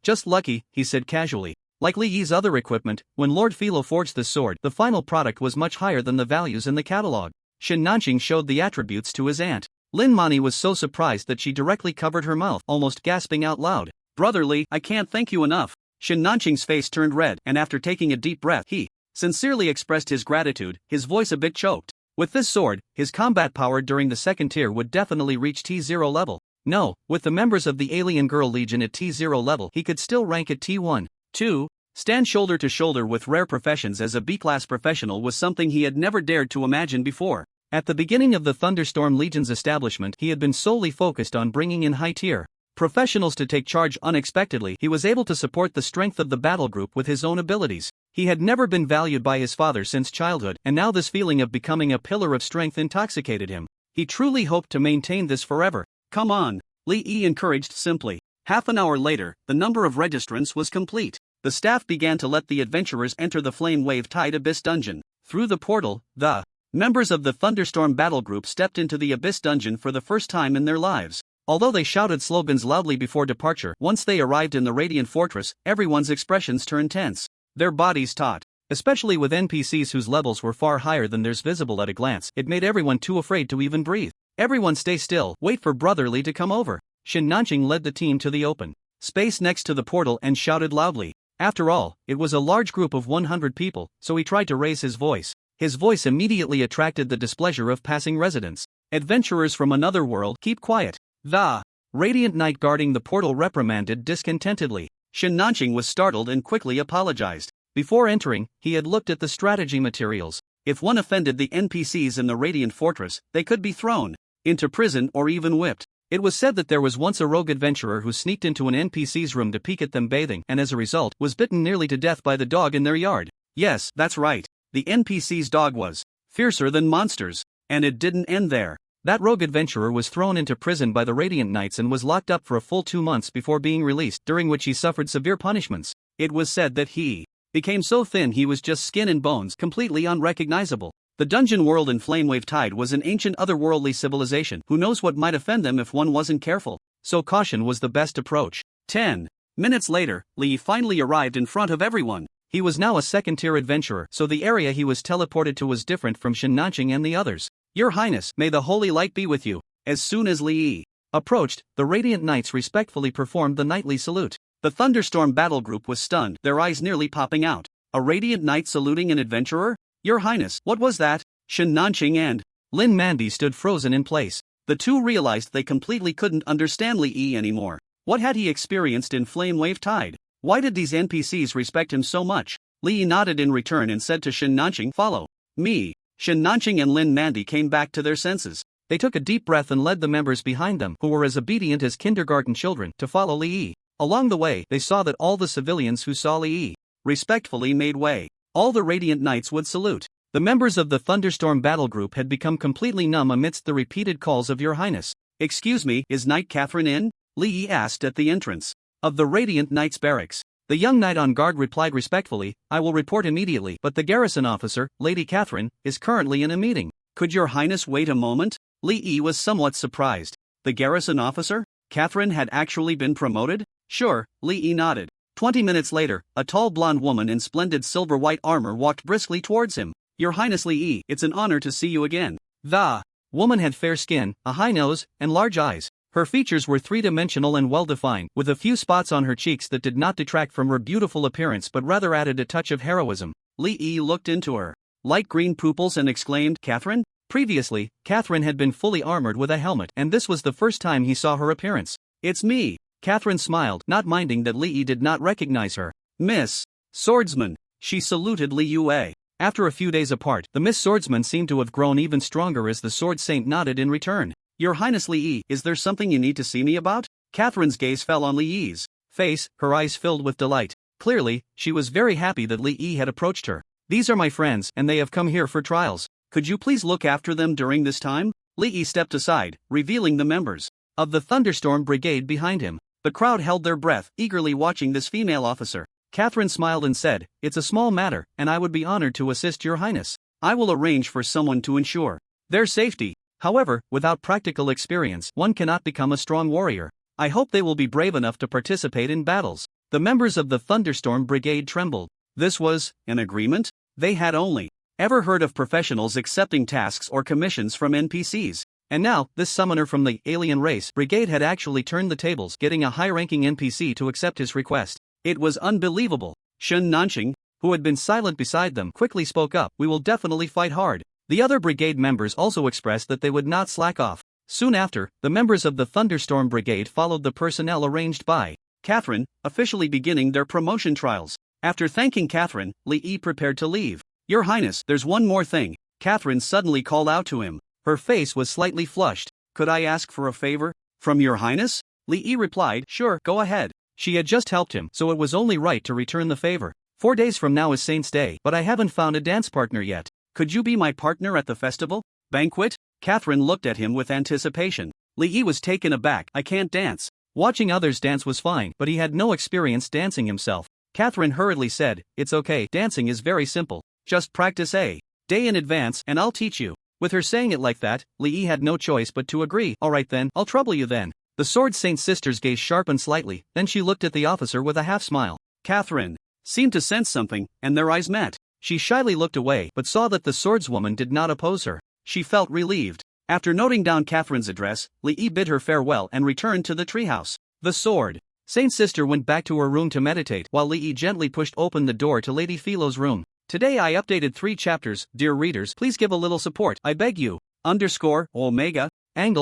Just lucky," he said casually. Like Li Yi's other equipment, when Lord Philo forged this sword, the final product was much higher than the values in the catalog. Shin Nanqing showed the attributes to his aunt. Lin Mani was so surprised that she directly covered her mouth, almost gasping out loud. "Brother Li, I can't thank you enough." Shin Nanqing's face turned red, and after taking a deep breath, he sincerely expressed his gratitude, his voice a bit choked. With this sword, his combat power during the second tier would definitely reach T0 level. No, with the members of the Alien Girl Legion at T0 level, he could still rank at T1. 2. Stand shoulder to shoulder with rare professions as a B-class professional was something he had never dared to imagine before. At the beginning of the Thunderstorm Legion's establishment, he had been solely focused on bringing in high-tier professionals to take charge. Unexpectedly, he was able to support the strength of the battle group with his own abilities. He had never been valued by his father since childhood, and now this feeling of becoming a pillar of strength intoxicated him. He truly hoped to maintain this forever. Come on, Lee Yi encouraged simply. Half an hour later, the number of registrants was complete. The staff began to let the adventurers enter the Flame Wave Tide Abyss Dungeon. Through the portal, the members of the Thunderstorm Battle Group stepped into the Abyss Dungeon for the first time in their lives. Although they shouted slogans loudly before departure, once they arrived in the Radiant Fortress, everyone's expressions turned tense. Their bodies taut. Especially with NPCs whose levels were far higher than theirs visible at a glance, it made everyone too afraid to even breathe. Everyone stay still, wait for Brother Lee to come over. Shin Nanqing led the team to the open space next to the portal and shouted loudly. After all, it was a large group of 100 people, so he tried to raise his voice. His voice immediately attracted the displeasure of passing residents. Adventurers from another world, keep quiet. The Radiant Knight guarding the portal reprimanded discontentedly. Shin Nanqing was startled and quickly apologized. Before entering, he had looked at the strategy materials. If one offended the NPCs in the Radiant Fortress, they could be thrown into prison or even whipped. It was said that there was once a rogue adventurer who sneaked into an NPC's room to peek at them bathing and as a result was bitten nearly to death by the dog in their yard. Yes, that's right. The NPC's dog was fiercer than monsters. And it didn't end there. That rogue adventurer was thrown into prison by the Radiant Knights and was locked up for a full 2 months before being released, during which he suffered severe punishments. It was said that he became so thin he was just skin and bones, completely unrecognizable. The dungeon world in Flamewave Tide was an ancient otherworldly civilization. Who knows what might offend them if one wasn't careful? So caution was the best approach. 10 minutes later, Lee finally arrived in front of everyone. He was now a second-tier adventurer, so the area he was teleported to was different from Shin Nanqing and the others. Your Highness, may the holy light be with you. As soon as Li Yi approached, the Radiant Knights respectfully performed the knightly salute. The Thunderstorm battle group was stunned, their eyes nearly popping out. A Radiant Knight saluting an adventurer? Your Highness, what was that? Shin Nanqing and Lin Mandy stood frozen in place. The two realized they completely couldn't understand Li Yi anymore. What had he experienced in Flamewave Tide? Why did these NPCs respect him so much? Li Yi nodded in return and said to Shin Nanqing, follow me. Shin Nanqing and Lin Mandy came back to their senses. They took a deep breath and led the members behind them, who were as obedient as kindergarten children, to follow Li Yi. Along the way, they saw that all the civilians who saw Li Yi respectfully made way. All the Radiant Knights would salute. The members of the Thunderstorm battle group had become completely numb amidst the repeated calls of Your Highness. Excuse me, is Knight Catherine in? Li Yi asked at the entrance of the Radiant Knights barracks. The young knight on guard replied respectfully, I will report immediately, but the garrison officer, Lady Catherine, is currently in a meeting. Could Your Highness wait a moment? Li Yi was somewhat surprised. The garrison officer? Catherine had actually been promoted? Sure, Li Yi nodded. 20 minutes later, a tall blonde woman in splendid silver-white armor walked briskly towards him. Your Highness Li Yi, it's an honor to see you again. The woman had fair skin, a high nose, and large eyes. Her features were three-dimensional and well-defined, with a few spots on her cheeks that did not detract from her beautiful appearance but rather added a touch of heroism. Li Yi looked into her light green pupils and exclaimed, Catherine? Previously, Catherine had been fully armored with a helmet, and this was the first time he saw her appearance. It's me. Catherine smiled, not minding that Li Yi did not recognize her. Miss Swordsman. She saluted Li Yue. After a few days apart, the Miss Swordsman seemed to have grown even stronger as the Sword Saint nodded in return. Your Highness Li Yi, is there something you need to see me about? Catherine's gaze fell on Li Yi's face, her eyes filled with delight. Clearly, she was very happy that Li Yi had approached her. These are my friends, and they have come here for trials. Could you please look after them during this time? Li Yi stepped aside, revealing the members of the Thunderstorm Brigade behind him. The crowd held their breath, eagerly watching this female officer. Catherine smiled and said, It's a small matter, and I would be honored to assist Your Highness. I will arrange for someone to ensure their safety. However, without practical experience, one cannot become a strong warrior. I hope they will be brave enough to participate in battles. The members of the Thunderstorm Brigade trembled. This was an agreement? They had only ever heard of professionals accepting tasks or commissions from NPCs. And now, this summoner from the alien race brigade had actually turned the tables, getting a high-ranking NPC to accept his request. It was unbelievable. Shin Nanqing, who had been silent beside them, quickly spoke up, We will definitely fight hard. The other brigade members also expressed that they would not slack off. Soon after, the members of the Thunderstorm Brigade followed the personnel arranged by Catherine, officially beginning their promotion trials. After thanking Catherine, Li Yi prepared to leave. Your Highness, there's one more thing, Catherine suddenly called out to him. Her face was slightly flushed. Could I ask for a favor? From Your Highness? Li Yi replied, sure, go ahead. She had just helped him, so it was only right to return the favor. 4 days from now is Saint's Day, but I haven't found a dance partner yet. Could you be my partner at the festival? Banquet? Catherine looked at him with anticipation. Li Yi was taken aback. I can't dance. Watching others dance was fine, but he had no experience dancing himself. Catherine hurriedly said, it's okay, dancing is very simple. Just practice a day in advance and I'll teach you. With her saying it like that, Li Yi had no choice but to agree. Alright then, I'll trouble you then. The Sword Saint's sister's gaze sharpened slightly, then she looked at the officer with a half smile. Catherine seemed to sense something, and their eyes met. She shyly looked away but saw that the swordswoman did not oppose her. She felt relieved. After noting down Catherine's address, Li Yi bid her farewell and returned to the treehouse. The Sword Saint's sister went back to her room to meditate while Li Yi gently pushed open the door to Lady Philo's room. Today I updated 3 chapters, dear readers, please give a little support, I beg you. Omega, on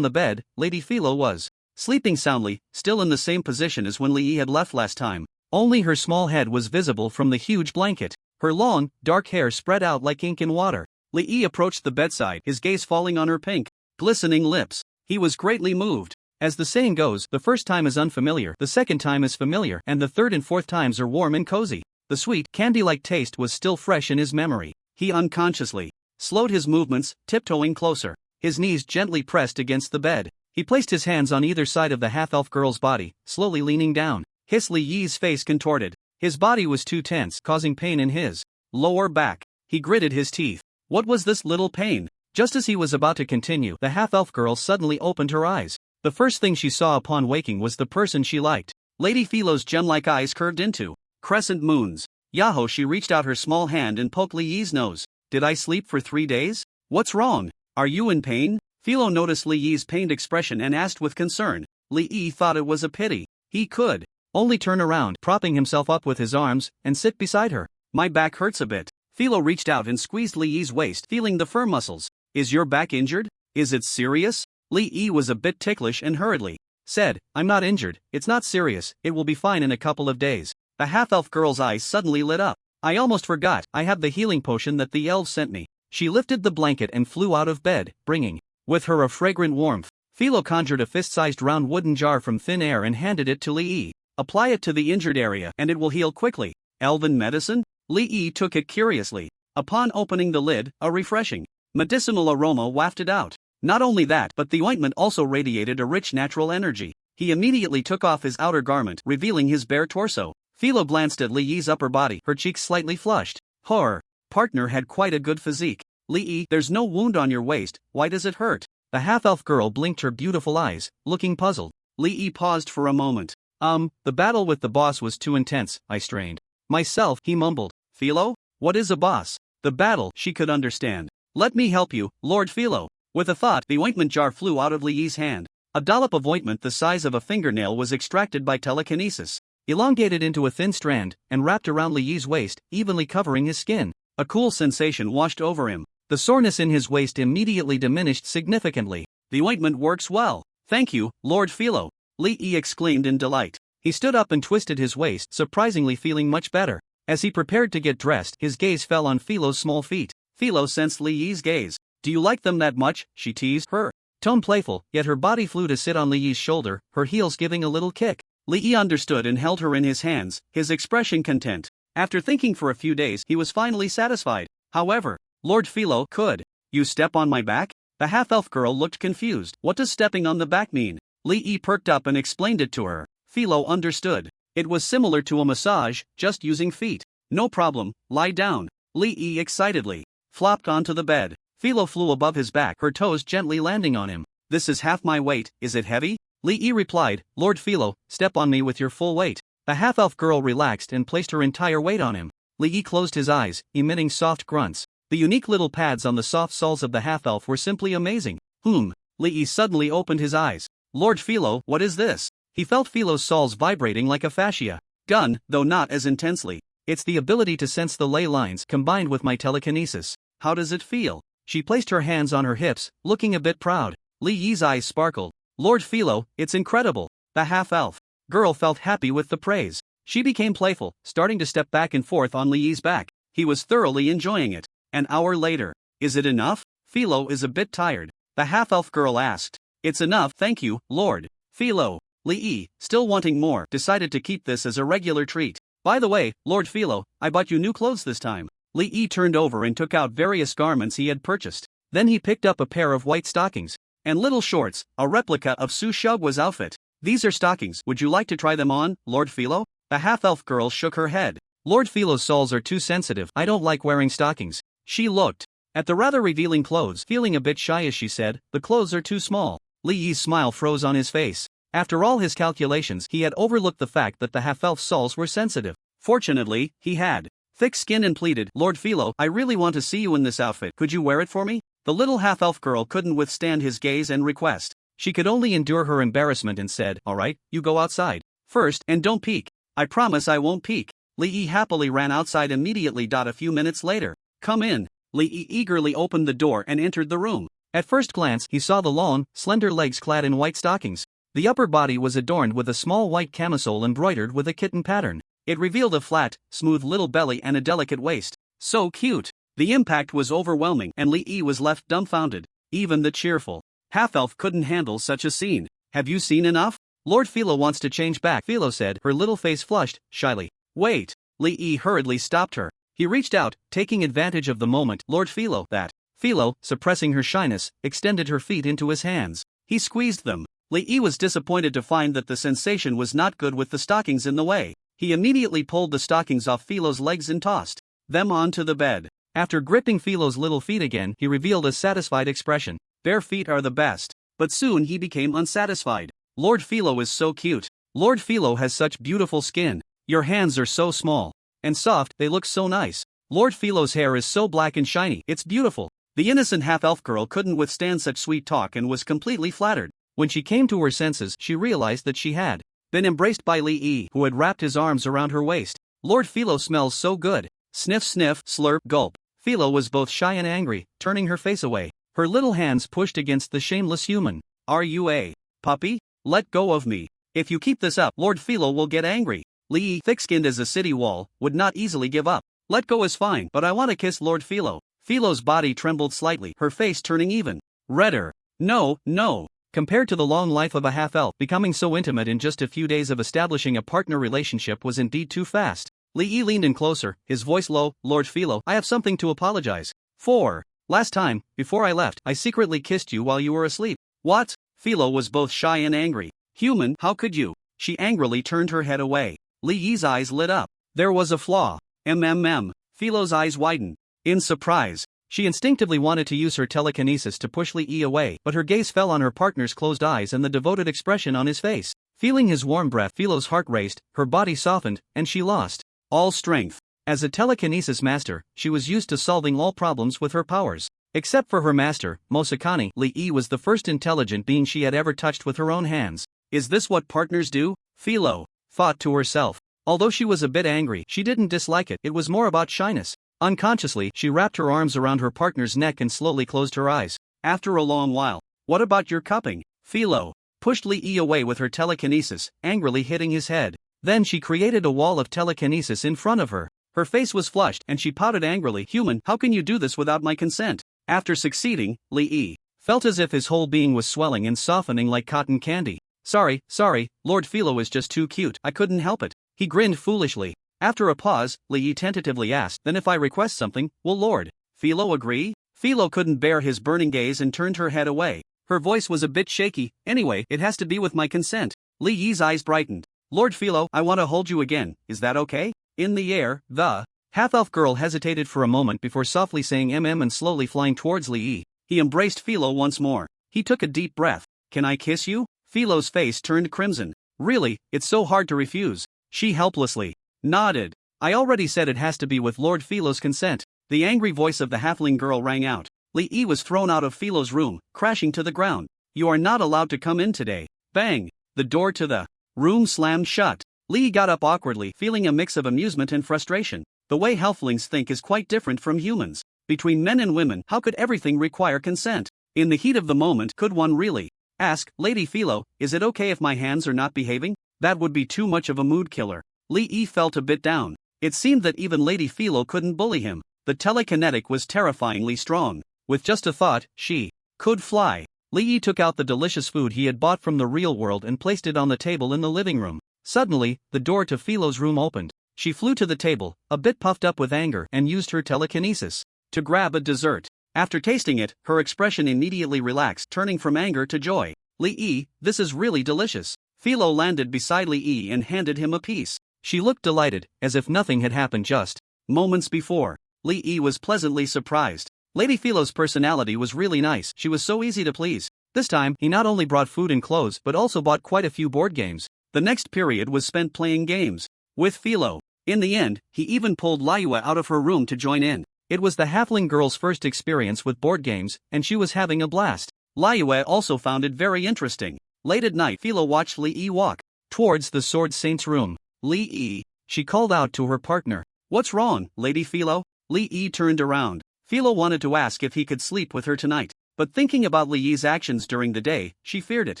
the bed, Lady Philo was sleeping soundly, still in the same position as when Li Yi had left last time. Only her small head was visible from the huge blanket. Her long, dark hair spread out like ink in water. Li Yi approached the bedside, his gaze falling on her pink, glistening lips. He was greatly moved. As the saying goes, the first time is unfamiliar, the second time is familiar, and the third and fourth times are warm and cozy. The sweet, candy-like taste was still fresh in his memory. He unconsciously slowed his movements, tiptoeing closer. His knees gently pressed against the bed. He placed his hands on either side of the half-elf girl's body, slowly leaning down. Li Yi's face contorted. His body was too tense, causing pain in his lower back. He gritted his teeth. What was this little pain? Just as he was about to continue, the half-elf girl suddenly opened her eyes. The first thing she saw upon waking was the person she liked. Lady Philo's gem-like eyes curved into crescent moons. Yahoo! She reached out her small hand and poked Li Yi's nose. Did I sleep for 3 days? What's wrong? Are you in pain? Philo noticed Li Yi's pained expression and asked with concern. Li Yi thought it was a pity. He could only turn around, propping himself up with his arms, and sit beside her. My back hurts a bit. Philo reached out and squeezed Li Yi's waist, feeling the firm muscles. Is your back injured? Is it serious? Li Yi was a bit ticklish and hurriedly said, I'm not injured, it's not serious, it will be fine in a couple of days. The half-elf girl's eyes suddenly lit up. I almost forgot, I have the healing potion that the elves sent me. She lifted the blanket and flew out of bed, bringing with her a fragrant warmth. Philo conjured a fist-sized round wooden jar from thin air and handed it to Li Yi. Apply it to the injured area and it will heal quickly. Elven medicine? Li Yi took it curiously. Upon opening the lid, a refreshing, medicinal aroma wafted out. Not only that, but the ointment also radiated a rich natural energy. He immediately took off his outer garment, revealing his bare torso. Philo glanced at Li Yi's upper body, her cheeks slightly flushed. Her partner had quite a good physique. Li Yi, there's no wound on your waist, why does it hurt? The half-elf girl blinked her beautiful eyes, looking puzzled. Li Yi paused for a moment. The battle with the boss was too intense, I strained myself, he mumbled. Philo? What is a boss? The battle, she could understand. Let me help you, Lord Philo. With a thought, the ointment jar flew out of Li Yi's hand. A dollop of ointment the size of a fingernail was extracted by telekinesis, elongated into a thin strand, and wrapped around Li Yi's waist, evenly covering his skin. A cool sensation washed over him. The soreness in his waist immediately diminished significantly. The ointment works well. Thank you, Lord Philo. Li Yi exclaimed in delight. He stood up and twisted his waist, surprisingly feeling much better. As he prepared to get dressed, his gaze fell on Philo's small feet. Philo sensed Li Yi's gaze. Do you like them that much? She teased, her tone playful, yet her body flew to sit on Li Yi's shoulder, her heels giving a little kick. Li Yi understood and held her in his hands, his expression content. After thinking for a few days, he was finally satisfied. However, Lord Philo, could you step on my back? The half-elf girl looked confused. What does stepping on the back mean? Li Yi perked up and explained it to her. Philo understood. It was similar to a massage, just using feet. No problem, lie down. Li Yi excitedly flopped onto the bed. Philo flew above his back, her toes gently landing on him. This is half my weight, is it heavy? Li Yi replied, Lord Philo, step on me with your full weight. The half-elf girl relaxed and placed her entire weight on him. Li Yi closed his eyes, emitting soft grunts. The unique little pads on the soft soles of the half-elf were simply amazing. Li Yi suddenly opened his eyes. Lord Philo, what is this? He felt Philo's soles vibrating like a fascia gun, though not as intensely. It's the ability to sense the ley lines combined with my telekinesis. How does it feel? She placed her hands on her hips, looking a bit proud. Li Yi's eyes sparkled. Lord Philo, it's incredible. The half-elf girl felt happy with the praise. She became playful, starting to step back and forth on Li Yi's back. He was thoroughly enjoying it. An hour later. Is it enough? Philo is a bit tired. The half-elf girl asked. It's enough, thank you, Lord. Philo. Li Yi, still wanting more, decided to keep this as a regular treat. By the way, Lord Philo, I bought you new clothes this time. Li Yi turned over and took out various garments he had purchased. Then he picked up a pair of white stockings and little shorts, a replica of Su Shugwa's outfit. These are stockings, would you like to try them on, Lord Philo? The half-elf girl shook her head. Lord Philo's soles are too sensitive, I don't like wearing stockings. She looked at the rather revealing clothes, feeling a bit shy as she said, the clothes are too small. Li Yi's smile froze on his face. After all his calculations, he had overlooked the fact that the half-elf's soles were sensitive. Fortunately, he had thick skin and pleaded, Lord Philo, I really want to see you in this outfit, could you wear it for me? The little half-elf girl couldn't withstand his gaze and request. She could only endure her embarrassment and said, alright, you go outside first, and don't peek. I promise I won't peek. Li Yi happily ran outside immediately. A few minutes later. Come in. Li Yi eagerly opened the door and entered the room. At first glance, he saw the long, slender legs clad in white stockings. The upper body was adorned with a small white camisole embroidered with a kitten pattern. It revealed a flat, smooth little belly and a delicate waist. So cute. The impact was overwhelming and Li Yi was left dumbfounded. Even the cheerful half-elf couldn't handle such a scene. Have you seen enough? Lord Philo wants to change back, Philo said, her little face flushed, shyly. Wait. Li Yi hurriedly stopped her. He reached out, taking advantage of the moment. Lord Philo, that. Philo, suppressing her shyness, extended her feet into his hands. He squeezed them. Li Yi was disappointed to find that the sensation was not good with the stockings in the way. He immediately pulled the stockings off Philo's legs and tossed them onto the bed. After gripping Philo's little feet again, he revealed a satisfied expression. Bare feet are the best. But soon he became unsatisfied. Lord Philo is so cute. Lord Philo has such beautiful skin. Your hands are so small and soft, they look so nice. Lord Philo's hair is so black and shiny, it's beautiful. The innocent half-elf girl couldn't withstand such sweet talk and was completely flattered. When she came to her senses, she realized that she had been embraced by Li Yi, who had wrapped his arms around her waist. Lord Philo smells so good. Sniff sniff, slurp, gulp. Philo was both shy and angry, turning her face away. Her little hands pushed against the shameless human. Are you a puppy? Let go of me. If you keep this up, Lord Philo will get angry. Li Yi, thick-skinned as a city wall, would not easily give up. Let go is fine, but I want to kiss Lord Philo. Philo's body trembled slightly, her face turning even redder. No, no. Compared to the long life of a half-elf, becoming so intimate in just a few days of establishing a partner relationship was indeed too fast. Li Yi leaned in closer, his voice low. Lord Philo, I have something to apologize for. Last time, before I left, I secretly kissed you while you were asleep. What? Philo was both shy and angry. Human, how could you? She angrily turned her head away. Li Yi's eyes lit up. There was a flaw. Philo's eyes widened. In surprise, she instinctively wanted to use her telekinesis to push Li Yi away, but her gaze fell on her partner's closed eyes and the devoted expression on his face. Feeling his warm breath, Philo's heart raced, her body softened, and she lost all strength. As a telekinesis master, she was used to solving all problems with her powers. Except for her master, Mosakani, Li Yi was the first intelligent being she had ever touched with her own hands. Is this what partners do? Philo thought to herself. Although she was a bit angry, she didn't dislike it, it was more about shyness. Unconsciously, she wrapped her arms around her partner's neck and slowly closed her eyes. After a long while, what about your cupping? Philo pushed Li Yi away with her telekinesis, angrily hitting his head. Then she created a wall of telekinesis in front of her. Her face was flushed and she pouted angrily. Human, how can you do this without my consent? After succeeding, Li Yi felt as if his whole being was swelling and softening like cotton candy. Sorry, Lord Philo is just too cute, I couldn't help it. He grinned foolishly. After a pause, Li Yi tentatively asked, then if I request something, will Lord Philo agree? Philo couldn't bear his burning gaze and turned her head away. Her voice was a bit shaky. Anyway, it has to be with my consent. Li Yi's eyes brightened. Lord Philo, I want to hold you again, is that okay? In the air, the half-elf girl hesitated for a moment before softly saying and slowly flying towards Li Yi. He embraced Philo once more. He took a deep breath. Can I kiss you? Philo's face turned crimson. Really, it's so hard to refuse. She helplessly nodded. I already said it has to be with Lord Philo's consent. The angry voice of the halfling girl rang out. Li Yi was thrown out of Philo's room, crashing to the ground. You are not allowed to come in today. Bang! The door to the room slammed shut. Li Yi got up awkwardly, feeling a mix of amusement and frustration. The way halflings think is quite different from humans. Between men and women, how could everything require consent? In the heat of the moment, could one really ask, Lady Philo, is it okay if my hands are not behaving? That would be too much of a mood killer. Li Yi felt a bit down. It seemed that even Lady Philo couldn't bully him. The telekinetic was terrifyingly strong. With just a thought, she could fly. Li Yi took out the delicious food he had bought from the real world and placed it on the table in the living room. Suddenly, the door to Philo's room opened. She flew to the table, a bit puffed up with anger, and used her telekinesis to grab a dessert. After tasting it, her expression immediately relaxed, turning from anger to joy. Li Yi, this is really delicious. Philo landed beside Li Yi and handed him a piece. She looked delighted, as if nothing had happened just moments before. Li Yi was pleasantly surprised. Lady Philo's personality was really nice. She was so easy to please. This time, he not only brought food and clothes but also bought quite a few board games. The next period was spent playing games with Philo. In the end, he even pulled Liyue out of her room to join in. It was the halfling girl's first experience with board games, and she was having a blast. Liyue also found it very interesting. Late at night, Philo watched Li Yi walk towards the Sword Saint's room. Li Yi, she called out to her partner. What's wrong, Lady Philo? Li Yi turned around. Philo wanted to ask if he could sleep with her tonight, but thinking about Li Yi's actions during the day, she feared it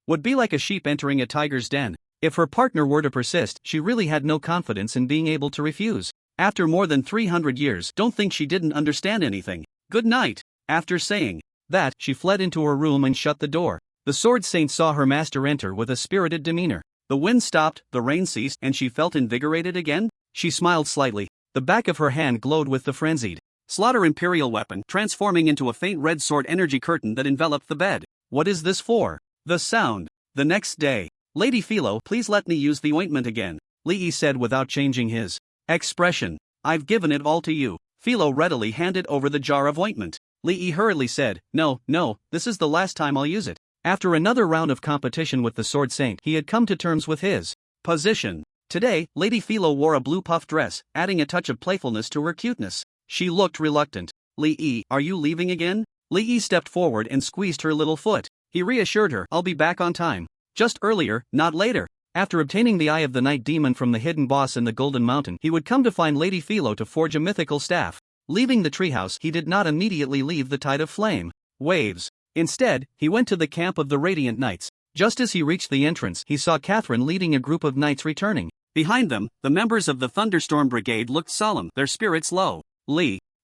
would be like a sheep entering a tiger's den. If her partner were to persist, she really had no confidence in being able to refuse. After more than 300 years, don't think she didn't understand anything. Good night. After saying that, she fled into her room and shut the door. The Sword Saint saw her master enter with a spirited demeanor. The wind stopped, the rain ceased, and she felt invigorated again. She smiled slightly. The back of her hand glowed with the frenzied slaughter imperial weapon, transforming into a faint red sword energy curtain that enveloped the bed. What is this for? The sound. The next day. Lady Philo, please let me use the ointment again, Li Yi said without changing his expression. I've given it all to you. Philo readily handed over the jar of ointment. Li Yi hurriedly said, No, this is the last time I'll use it. After another round of competition with the Sword Saint, he had come to terms with his position. Today, Lady Philo wore a blue puff dress, adding a touch of playfulness to her cuteness. She looked reluctant. Li Yi, are you leaving again? Li Yi stepped forward and squeezed her little foot. He reassured her, I'll be back on time. Just earlier, not later. After obtaining the Eye of the Night Demon from the hidden boss in the Golden Mountain, he would come to find Lady Philo to forge a mythical staff. Leaving the treehouse, he did not immediately leave the tide of flame waves. Instead, he went to the camp of the Radiant Knights. Just as he reached the entrance, he saw Catherine leading a group of knights returning. Behind them, the members of the Thunderstorm Brigade looked solemn, their spirits low.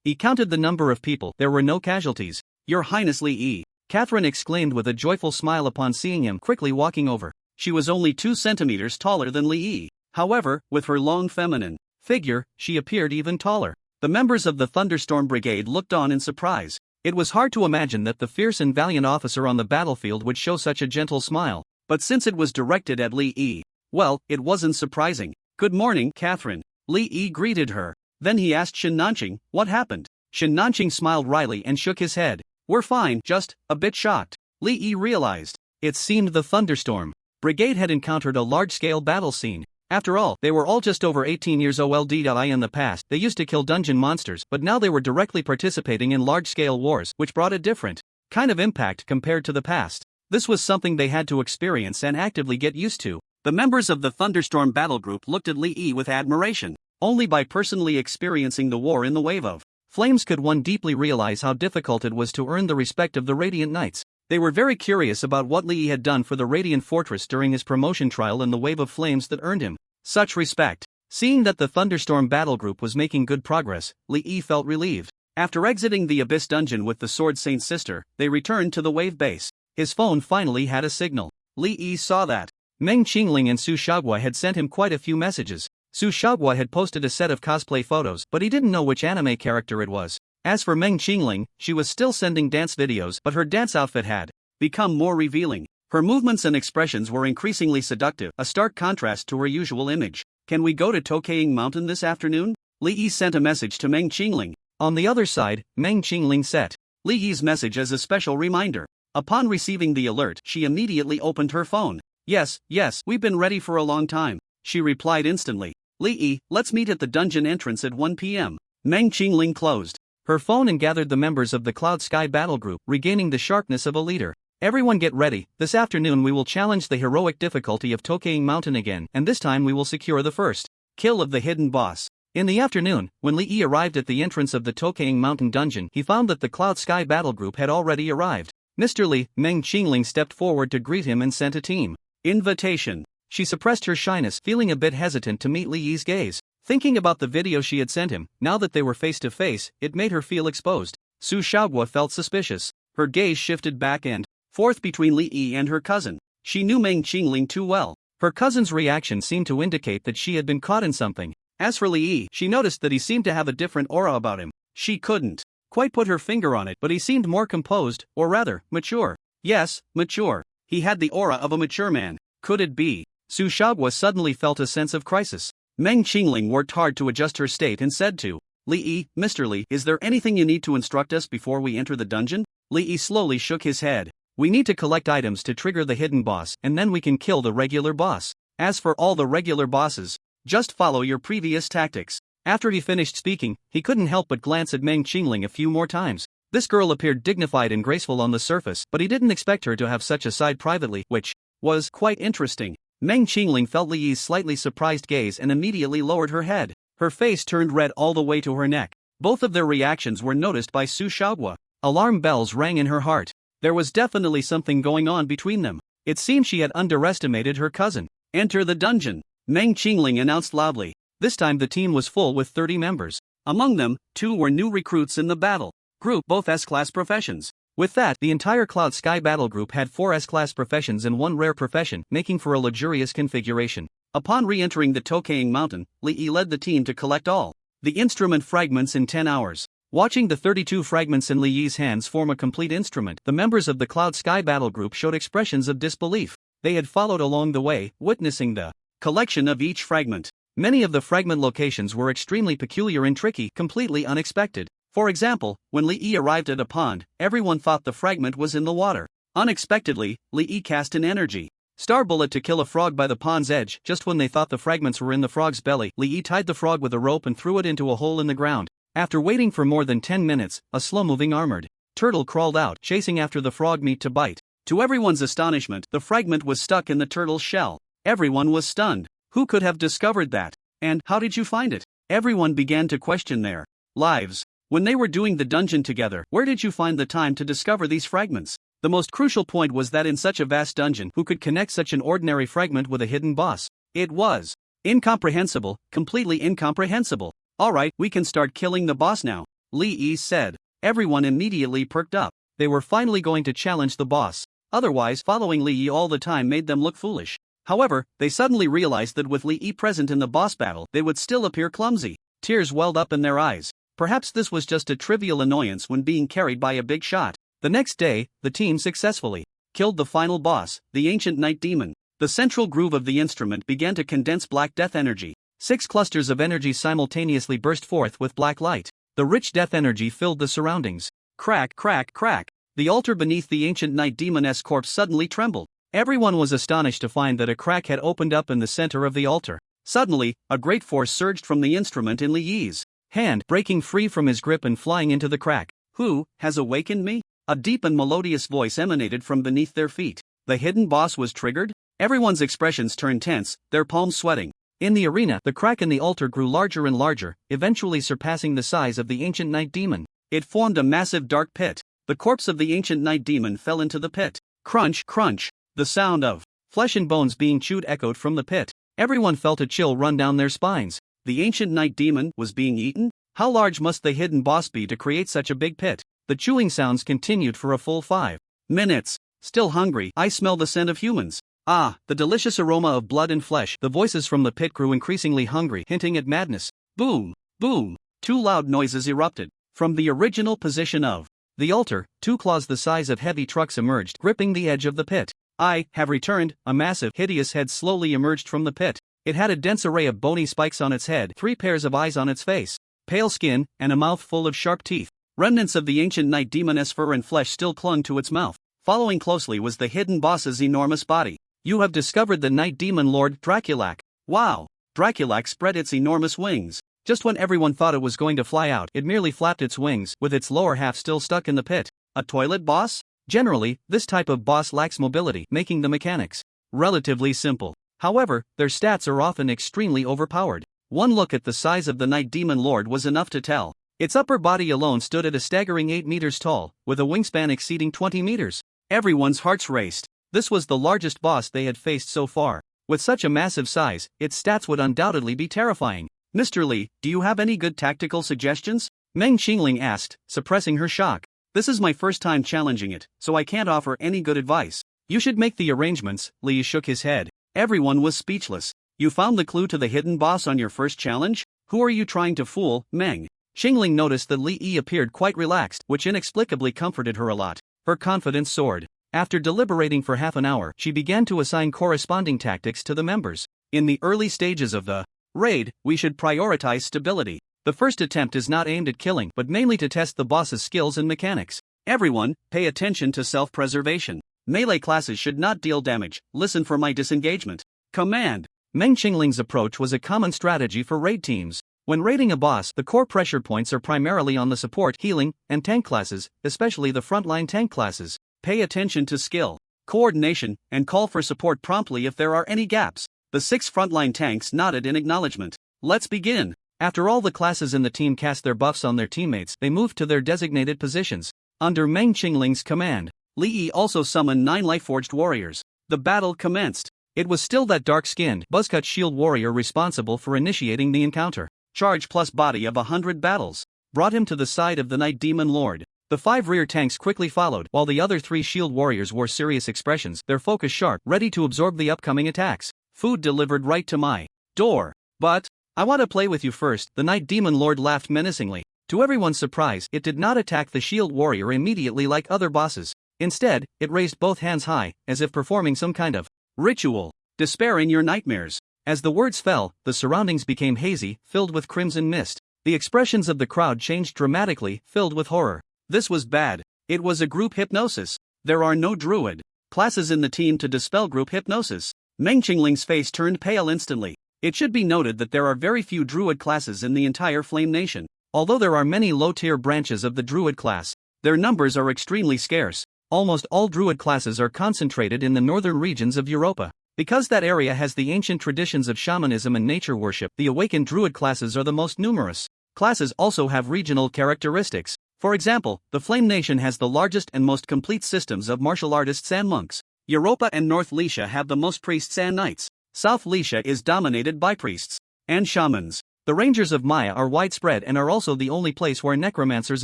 He counted the number of people. There were no casualties. Your Highness Li Yi, Catherine exclaimed with a joyful smile upon seeing him quickly walking over. She was only 2 centimeters taller than Li Yi. However, with her long feminine figure, she appeared even taller. The members of the Thunderstorm Brigade looked on in surprise. It was hard to imagine that the fierce and valiant officer on the battlefield would show such a gentle smile. But since it was directed at Li Yi, well, it wasn't surprising. Good morning, Catherine. Li Yi greeted her. Then he asked Shen Nanqing, what happened? Shen Nanqing smiled wryly and shook his head. We're fine, just a bit shocked. Li Yi realized. It seemed the Thunderstorm Brigade had encountered a large-scale battle scene. After all, they were all just over 18 years old. In the past, they used to kill dungeon monsters, but now they were directly participating in large-scale wars, which brought a different kind of impact compared to the past. This was something they had to experience and actively get used to. The members of the Thunderstorm Battle Group looked at Li Yi with admiration. Only by personally experiencing the war in the wave of flames could one deeply realize how difficult it was to earn the respect of the Radiant Knights. They were very curious about what Li Yi had done for the Radiant Fortress during his promotion trial in the wave of flames that earned him such respect. Seeing that the Thunderstorm Battle Group was making good progress, Li Yi felt relieved. After exiting the Abyss Dungeon with the Sword Saint's sister, they returned to the wave base. His phone finally had a signal. Li Yi saw that Meng Qingling and Su Xiaoguo had sent him quite a few messages. Su Xiaoguo had posted a set of cosplay photos, but he didn't know which anime character it was. As for Meng Qingling, she was still sending dance videos, but her dance outfit had become more revealing. Her movements and expressions were increasingly seductive, a stark contrast to her usual image. Can we go to Tokaying Mountain this afternoon? Li Yi sent a message to Meng Qingling. On the other side, Meng Qingling set Li Yi's message as a special reminder. Upon receiving the alert, she immediately opened her phone. Yes, we've been ready for a long time, she replied instantly. Li Yi, let's meet at the dungeon entrance at 1 p.m. Meng Qingling closed her phone and gathered the members of the Cloud Sky Battle Group, regaining the sharpness of a leader. Everyone get ready. This afternoon we will challenge the heroic difficulty of Tokaying Mountain again, and this time we will secure the first kill of the hidden boss. In the afternoon, when Li Yi arrived at the entrance of the Tokaying Mountain dungeon, he found that the Cloud Sky Battle Group had already arrived. Mr. Li, Meng Qingling stepped forward to greet him and sent a team invitation. She suppressed her shyness, feeling a bit hesitant to meet Li Yi's gaze. Thinking about the video she had sent him, now that they were face to face, it made her feel exposed. Su Xiaoguo felt suspicious. Her gaze shifted back and forth between Li Yi and her cousin. She knew Meng Qingling too well. Her cousin's reaction seemed to indicate that she had been caught in something. As for Li Yi, she noticed that he seemed to have a different aura about him. She couldn't quite put her finger on it, but he seemed more composed, or rather, mature. Yes, mature. He had the aura of a mature man. Could it be? Su Xiaoguo suddenly felt a sense of crisis. Meng Qingling worked hard to adjust her state and said to Li Yi, "Mr. Li, is there anything you need to instruct us before we enter the dungeon?" Li Yi slowly shook his head. "We need to collect items to trigger the hidden boss, and then we can kill the regular boss. As for all the regular bosses, just follow your previous tactics." After he finished speaking, he couldn't help but glance at Meng Qingling a few more times. This girl appeared dignified and graceful on the surface, but he didn't expect her to have such a side privately, which was quite interesting. Meng Qingling felt Li Yi's slightly surprised gaze and immediately lowered her head. Her face turned red all the way to her neck. Both of their reactions were noticed by Su Xiaoguo. Alarm bells rang in her heart. There was definitely something going on between them. It seemed she had underestimated her cousin. "Enter the dungeon," Meng Qingling announced loudly. This time the team was full with 30 members. Among them, 2 were new recruits in the battle group, both S-class professions. With that, the entire Cloud Sky battle group had 4 S-class professions and 1 rare profession, making for a luxurious configuration. Upon re-entering the Tokaying Mountain, Li Yi led the team to collect all the instrument fragments in 10 hours. Watching the 32 fragments in Li Yi's hands form a complete instrument, the members of the Cloud Sky battle group showed expressions of disbelief. They had followed along the way, witnessing the collection of each fragment. Many of the fragment locations were extremely peculiar and tricky, completely unexpected. For example, when Li Yi arrived at a pond, everyone thought the fragment was in the water. Unexpectedly, Li Yi cast an energy star bullet to kill a frog by the pond's edge. Just when they thought the fragments were in the frog's belly, Li Yi tied the frog with a rope and threw it into a hole in the ground. After waiting for more than 10 minutes, a slow-moving armored turtle crawled out, chasing after the frog meat to bite. To everyone's astonishment, the fragment was stuck in the turtle's shell. Everyone was stunned. Who could have discovered that? And how did you find it? Everyone began to question their lives. When they were doing the dungeon together, where did you find the time to discover these fragments? The most crucial point was that in such a vast dungeon, who could connect such an ordinary fragment with a hidden boss? It was incomprehensible, completely incomprehensible. "Alright, we can start killing the boss now," Li Yi said. Everyone immediately perked up. They were finally going to challenge the boss. Otherwise, following Li Yi all the time made them look foolish. However, they suddenly realized that with Li Yi present in the boss battle, they would still appear clumsy. Tears welled up in their eyes. Perhaps this was just a trivial annoyance when being carried by a big shot. The next day, the team successfully killed the final boss, the ancient night demon. The central groove of the instrument began to condense black death energy. 6 clusters of energy simultaneously burst forth with black light. The rich death energy filled the surroundings. Crack, crack, crack. The altar beneath the ancient night demoness corpse suddenly trembled. Everyone was astonished to find that a crack had opened up in the center of the altar. Suddenly, a great force surged from the instrument in Li Yi's hand, breaking free from his grip and flying into the crack. "Who has awakened me?" A deep and melodious voice emanated from beneath their feet. The hidden boss was triggered? Everyone's expressions turned tense, their palms sweating. In the arena, the crack in the altar grew larger and larger, eventually surpassing the size of the ancient night demon. It formed a massive dark pit. The corpse of the ancient night demon fell into the pit. Crunch, crunch. The sound of flesh and bones being chewed echoed from the pit. Everyone felt a chill run down their spines. The ancient night demon was being eaten? How large must the hidden boss be to create such a big pit? The chewing sounds continued for a full 5 minutes. Still hungry, I smell the scent of humans. Ah, the delicious aroma of blood and flesh. The voices from the pit grew increasingly hungry, hinting at madness. Boom, boom. 2 loud noises erupted. From the original position of the altar, 2 claws the size of heavy trucks emerged, gripping the edge of the pit. "I have returned." A massive, hideous head slowly emerged from the pit. It had a dense array of bony spikes on its head, 3 pairs of eyes on its face, pale skin, and a mouth full of sharp teeth. Remnants of the ancient night demoness fur and flesh still clung to its mouth. Following closely was the hidden boss's enormous body. "You have discovered the night demon lord Draculac." Wow! Draculac spread its enormous wings. Just when everyone thought it was going to fly out, it merely flapped its wings, with its lower half still stuck in the pit. A toilet boss? Generally, this type of boss lacks mobility, making the mechanics relatively simple. However, their stats are often extremely overpowered. One look at the size of the Night Demon Lord was enough to tell. Its upper body alone stood at a staggering 8 meters tall, with a wingspan exceeding 20 meters. Everyone's hearts raced. This was the largest boss they had faced so far. With such a massive size, its stats would undoubtedly be terrifying. Mr. Lee, do you have any good tactical suggestions? Meng Qingling asked, suppressing her shock. This is my first time challenging it, so I can't offer any good advice. You should make the arrangements. Lee shook his head. Everyone was speechless. You found the clue to the hidden boss on your first challenge? Who are you trying to fool, Meng? Qingling noticed that Li Yi appeared quite relaxed, which inexplicably comforted her a lot. Her confidence soared. After deliberating for half an hour, she began to assign corresponding tactics to the members. In the early stages of the raid, we should prioritize stability. The first attempt is not aimed at killing, but mainly to test the boss's skills and mechanics. Everyone, pay attention to self-preservation. Melee classes should not deal damage. Listen for my disengagement. Command. Meng Qingling's approach was a common strategy for raid teams. When raiding a boss, the core pressure points are primarily on the support, healing, and tank classes, especially the frontline tank classes. Pay attention to skill, coordination, and call for support promptly if there are any gaps. The 6 frontline tanks nodded in acknowledgement. Let's begin. After all the classes in the team cast their buffs on their teammates, they moved to their designated positions. Under Meng Qingling's command, Li Yi also summoned 9 Lifeforged warriors. The battle commenced. It was still that dark-skinned, buzzcut shield warrior responsible for initiating the encounter. Charge plus body of 100 battles brought him to the side of the Night Demon Lord. The 5 rear tanks quickly followed, while the other 3 shield warriors wore serious expressions, their focus sharp, ready to absorb the upcoming attacks. Food delivered right to my door. But I want to play with you first, the Night Demon Lord laughed menacingly. To everyone's surprise, it did not attack the shield warrior immediately like other bosses. Instead, it raised both hands high, as if performing some kind of ritual. Despair in your nightmares. As the words fell, the surroundings became hazy, filled with crimson mist. The expressions of the crowd changed dramatically, filled with horror. This was bad. It was a group hypnosis. There are no druid classes in the team to dispel group hypnosis. Meng Qingling's face turned pale instantly. It should be noted that there are very few druid classes in the entire Flame Nation. Although there are many low-tier branches of the druid class, their numbers are extremely scarce. Almost all druid classes are concentrated in the northern regions of Europa. Because that area has the ancient traditions of shamanism and nature worship, the awakened druid classes are the most numerous. Classes also have regional characteristics. For example, the Flame Nation has the largest and most complete systems of martial artists and monks. Europa and North Lycia have the most priests and knights. South Lycia is dominated by priests and shamans. The Rangers of Maya are widespread and are also the only place where necromancers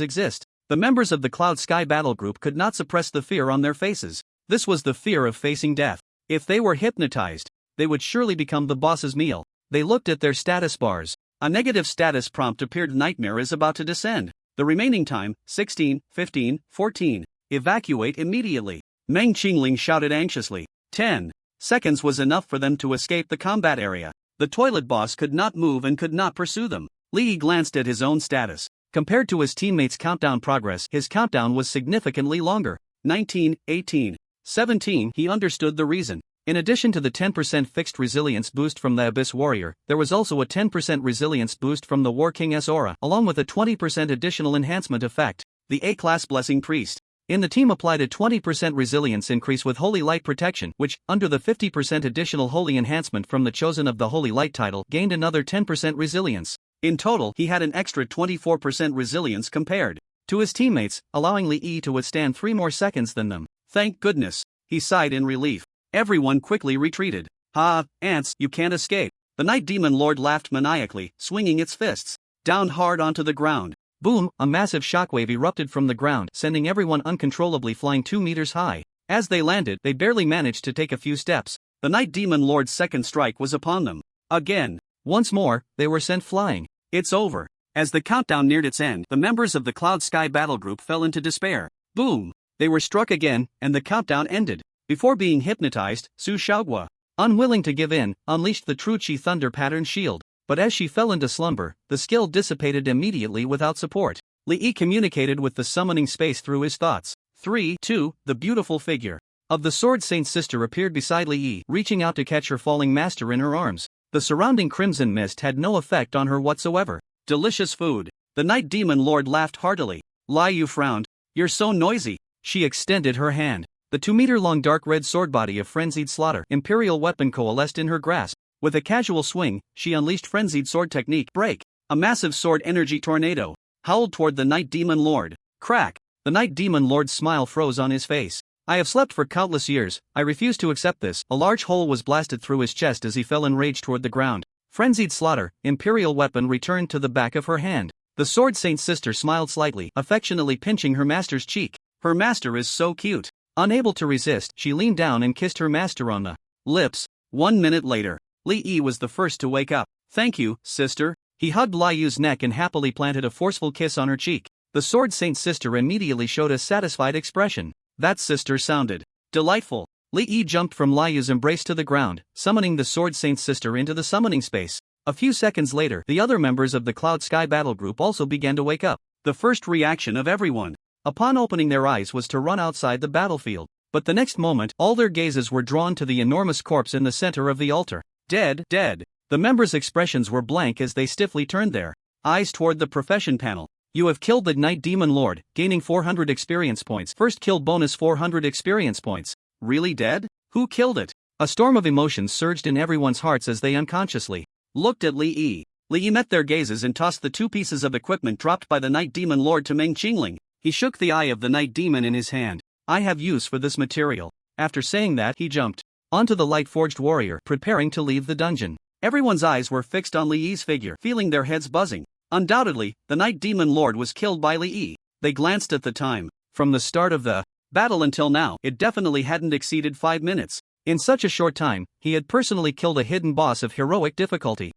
exist. The members of the Cloud Sky Battle Group could not suppress the fear on their faces. This was the fear of facing death. If they were hypnotized, they would surely become the boss's meal. They looked at their status bars. A negative status prompt appeared. Nightmare is about to descend. The remaining time, 16, 15, 14. Evacuate immediately. Meng Qingling shouted anxiously. 10 seconds was enough for them to escape the combat area. The toilet boss could not move and could not pursue them. Li Yi glanced at his own status. Compared to his teammates' countdown progress, his countdown was significantly longer. 19, 18. 17. He understood the reason. In addition to the 10% fixed resilience boost from the Abyss Warrior, there was also a 10% resilience boost from the War King's aura, along with a 20% additional enhancement effect. The A-Class Blessing Priest. In the team applied a 20% resilience increase with Holy Light Protection, which, under the 50% additional Holy Enhancement from the Chosen of the Holy Light title, gained another 10% resilience. In total, he had an extra 24% resilience compared to his teammates, allowing Li Yi to withstand 3 more seconds than them. Thank goodness, he sighed in relief. Everyone quickly retreated. Ha, ants, you can't escape. The Night Demon Lord laughed maniacally, swinging its fists down hard onto the ground. Boom, a massive shockwave erupted from the ground, sending everyone uncontrollably flying 2 meters high. As they landed, they barely managed to take a few steps. The Night Demon Lord's second strike was upon them. Again. Once more, they were sent flying. It's over. As the countdown neared its end, the members of the Cloud Sky Battle Group fell into despair. Boom. They were struck again, and the countdown ended. Before being hypnotized, Su Xiaogua, unwilling to give in, unleashed the True Chi Thunder Pattern Shield. But as she fell into slumber, the skill dissipated immediately without support. Li Yi communicated with the summoning space through his thoughts. 3, 2, the beautiful figure of the Sword Saint's sister appeared beside Li Yi, reaching out to catch her falling master in her arms. The surrounding crimson mist had no effect on her whatsoever. Delicious food. The Night Demon Lord laughed heartily. Lai Yu frowned. You're so noisy. She extended her hand. The 2-meter-long dark red sword body of Frenzied Slaughter Imperial weapon coalesced in her grasp. With a casual swing, she unleashed Frenzied Sword Technique Break. A massive sword energy tornado howled toward the Night Demon Lord. Crack! The Night Demon Lord's smile froze on his face. I have slept for countless years, I refuse to accept this. A large hole was blasted through his chest as he fell in rage toward the ground. Frenzied slaughter, imperial weapon returned to the back of her hand. The Sword Saint's sister smiled slightly, affectionately pinching her master's cheek. Her master is so cute. Unable to resist, she leaned down and kissed her master on the lips. 1 minute later, Li Yi was the first to wake up. Thank you, sister. He hugged Li Yu's neck and happily planted a forceful kiss on her cheek. The Sword Saint's sister immediately showed a satisfied expression. That sister sounded delightful. Li Yi jumped from Li Yu's embrace to the ground, summoning the Sword Saint's sister into the summoning space. A few seconds later, the other members of the Cloud Sky Battle Group also began to wake up. The first reaction of everyone, upon opening their eyes, was to run outside the battlefield. But the next moment, all their gazes were drawn to the enormous corpse in the center of the altar. Dead, dead. The members' expressions were blank as they stiffly turned their eyes toward the profession panel. You have killed the Night Demon Lord, gaining 400 experience points. First kill bonus 400 experience points. Really dead? Who killed it? A storm of emotions surged in everyone's hearts as they unconsciously looked at Li Yi. Li Yi met their gazes and tossed the 2 pieces of equipment dropped by the Night Demon Lord to Meng Qingling. He shook the eye of the Night Demon in his hand. I have use for this material. After saying that, he jumped onto the light-forged warrior, preparing to leave the dungeon. Everyone's eyes were fixed on Li Yi's figure, feeling their heads buzzing. Undoubtedly, the Night Demon Lord was killed by Li Yi. They glanced at the time. From the start of the battle until now, it definitely hadn't exceeded 5 minutes. In such a short time, he had personally killed a hidden boss of heroic difficulty.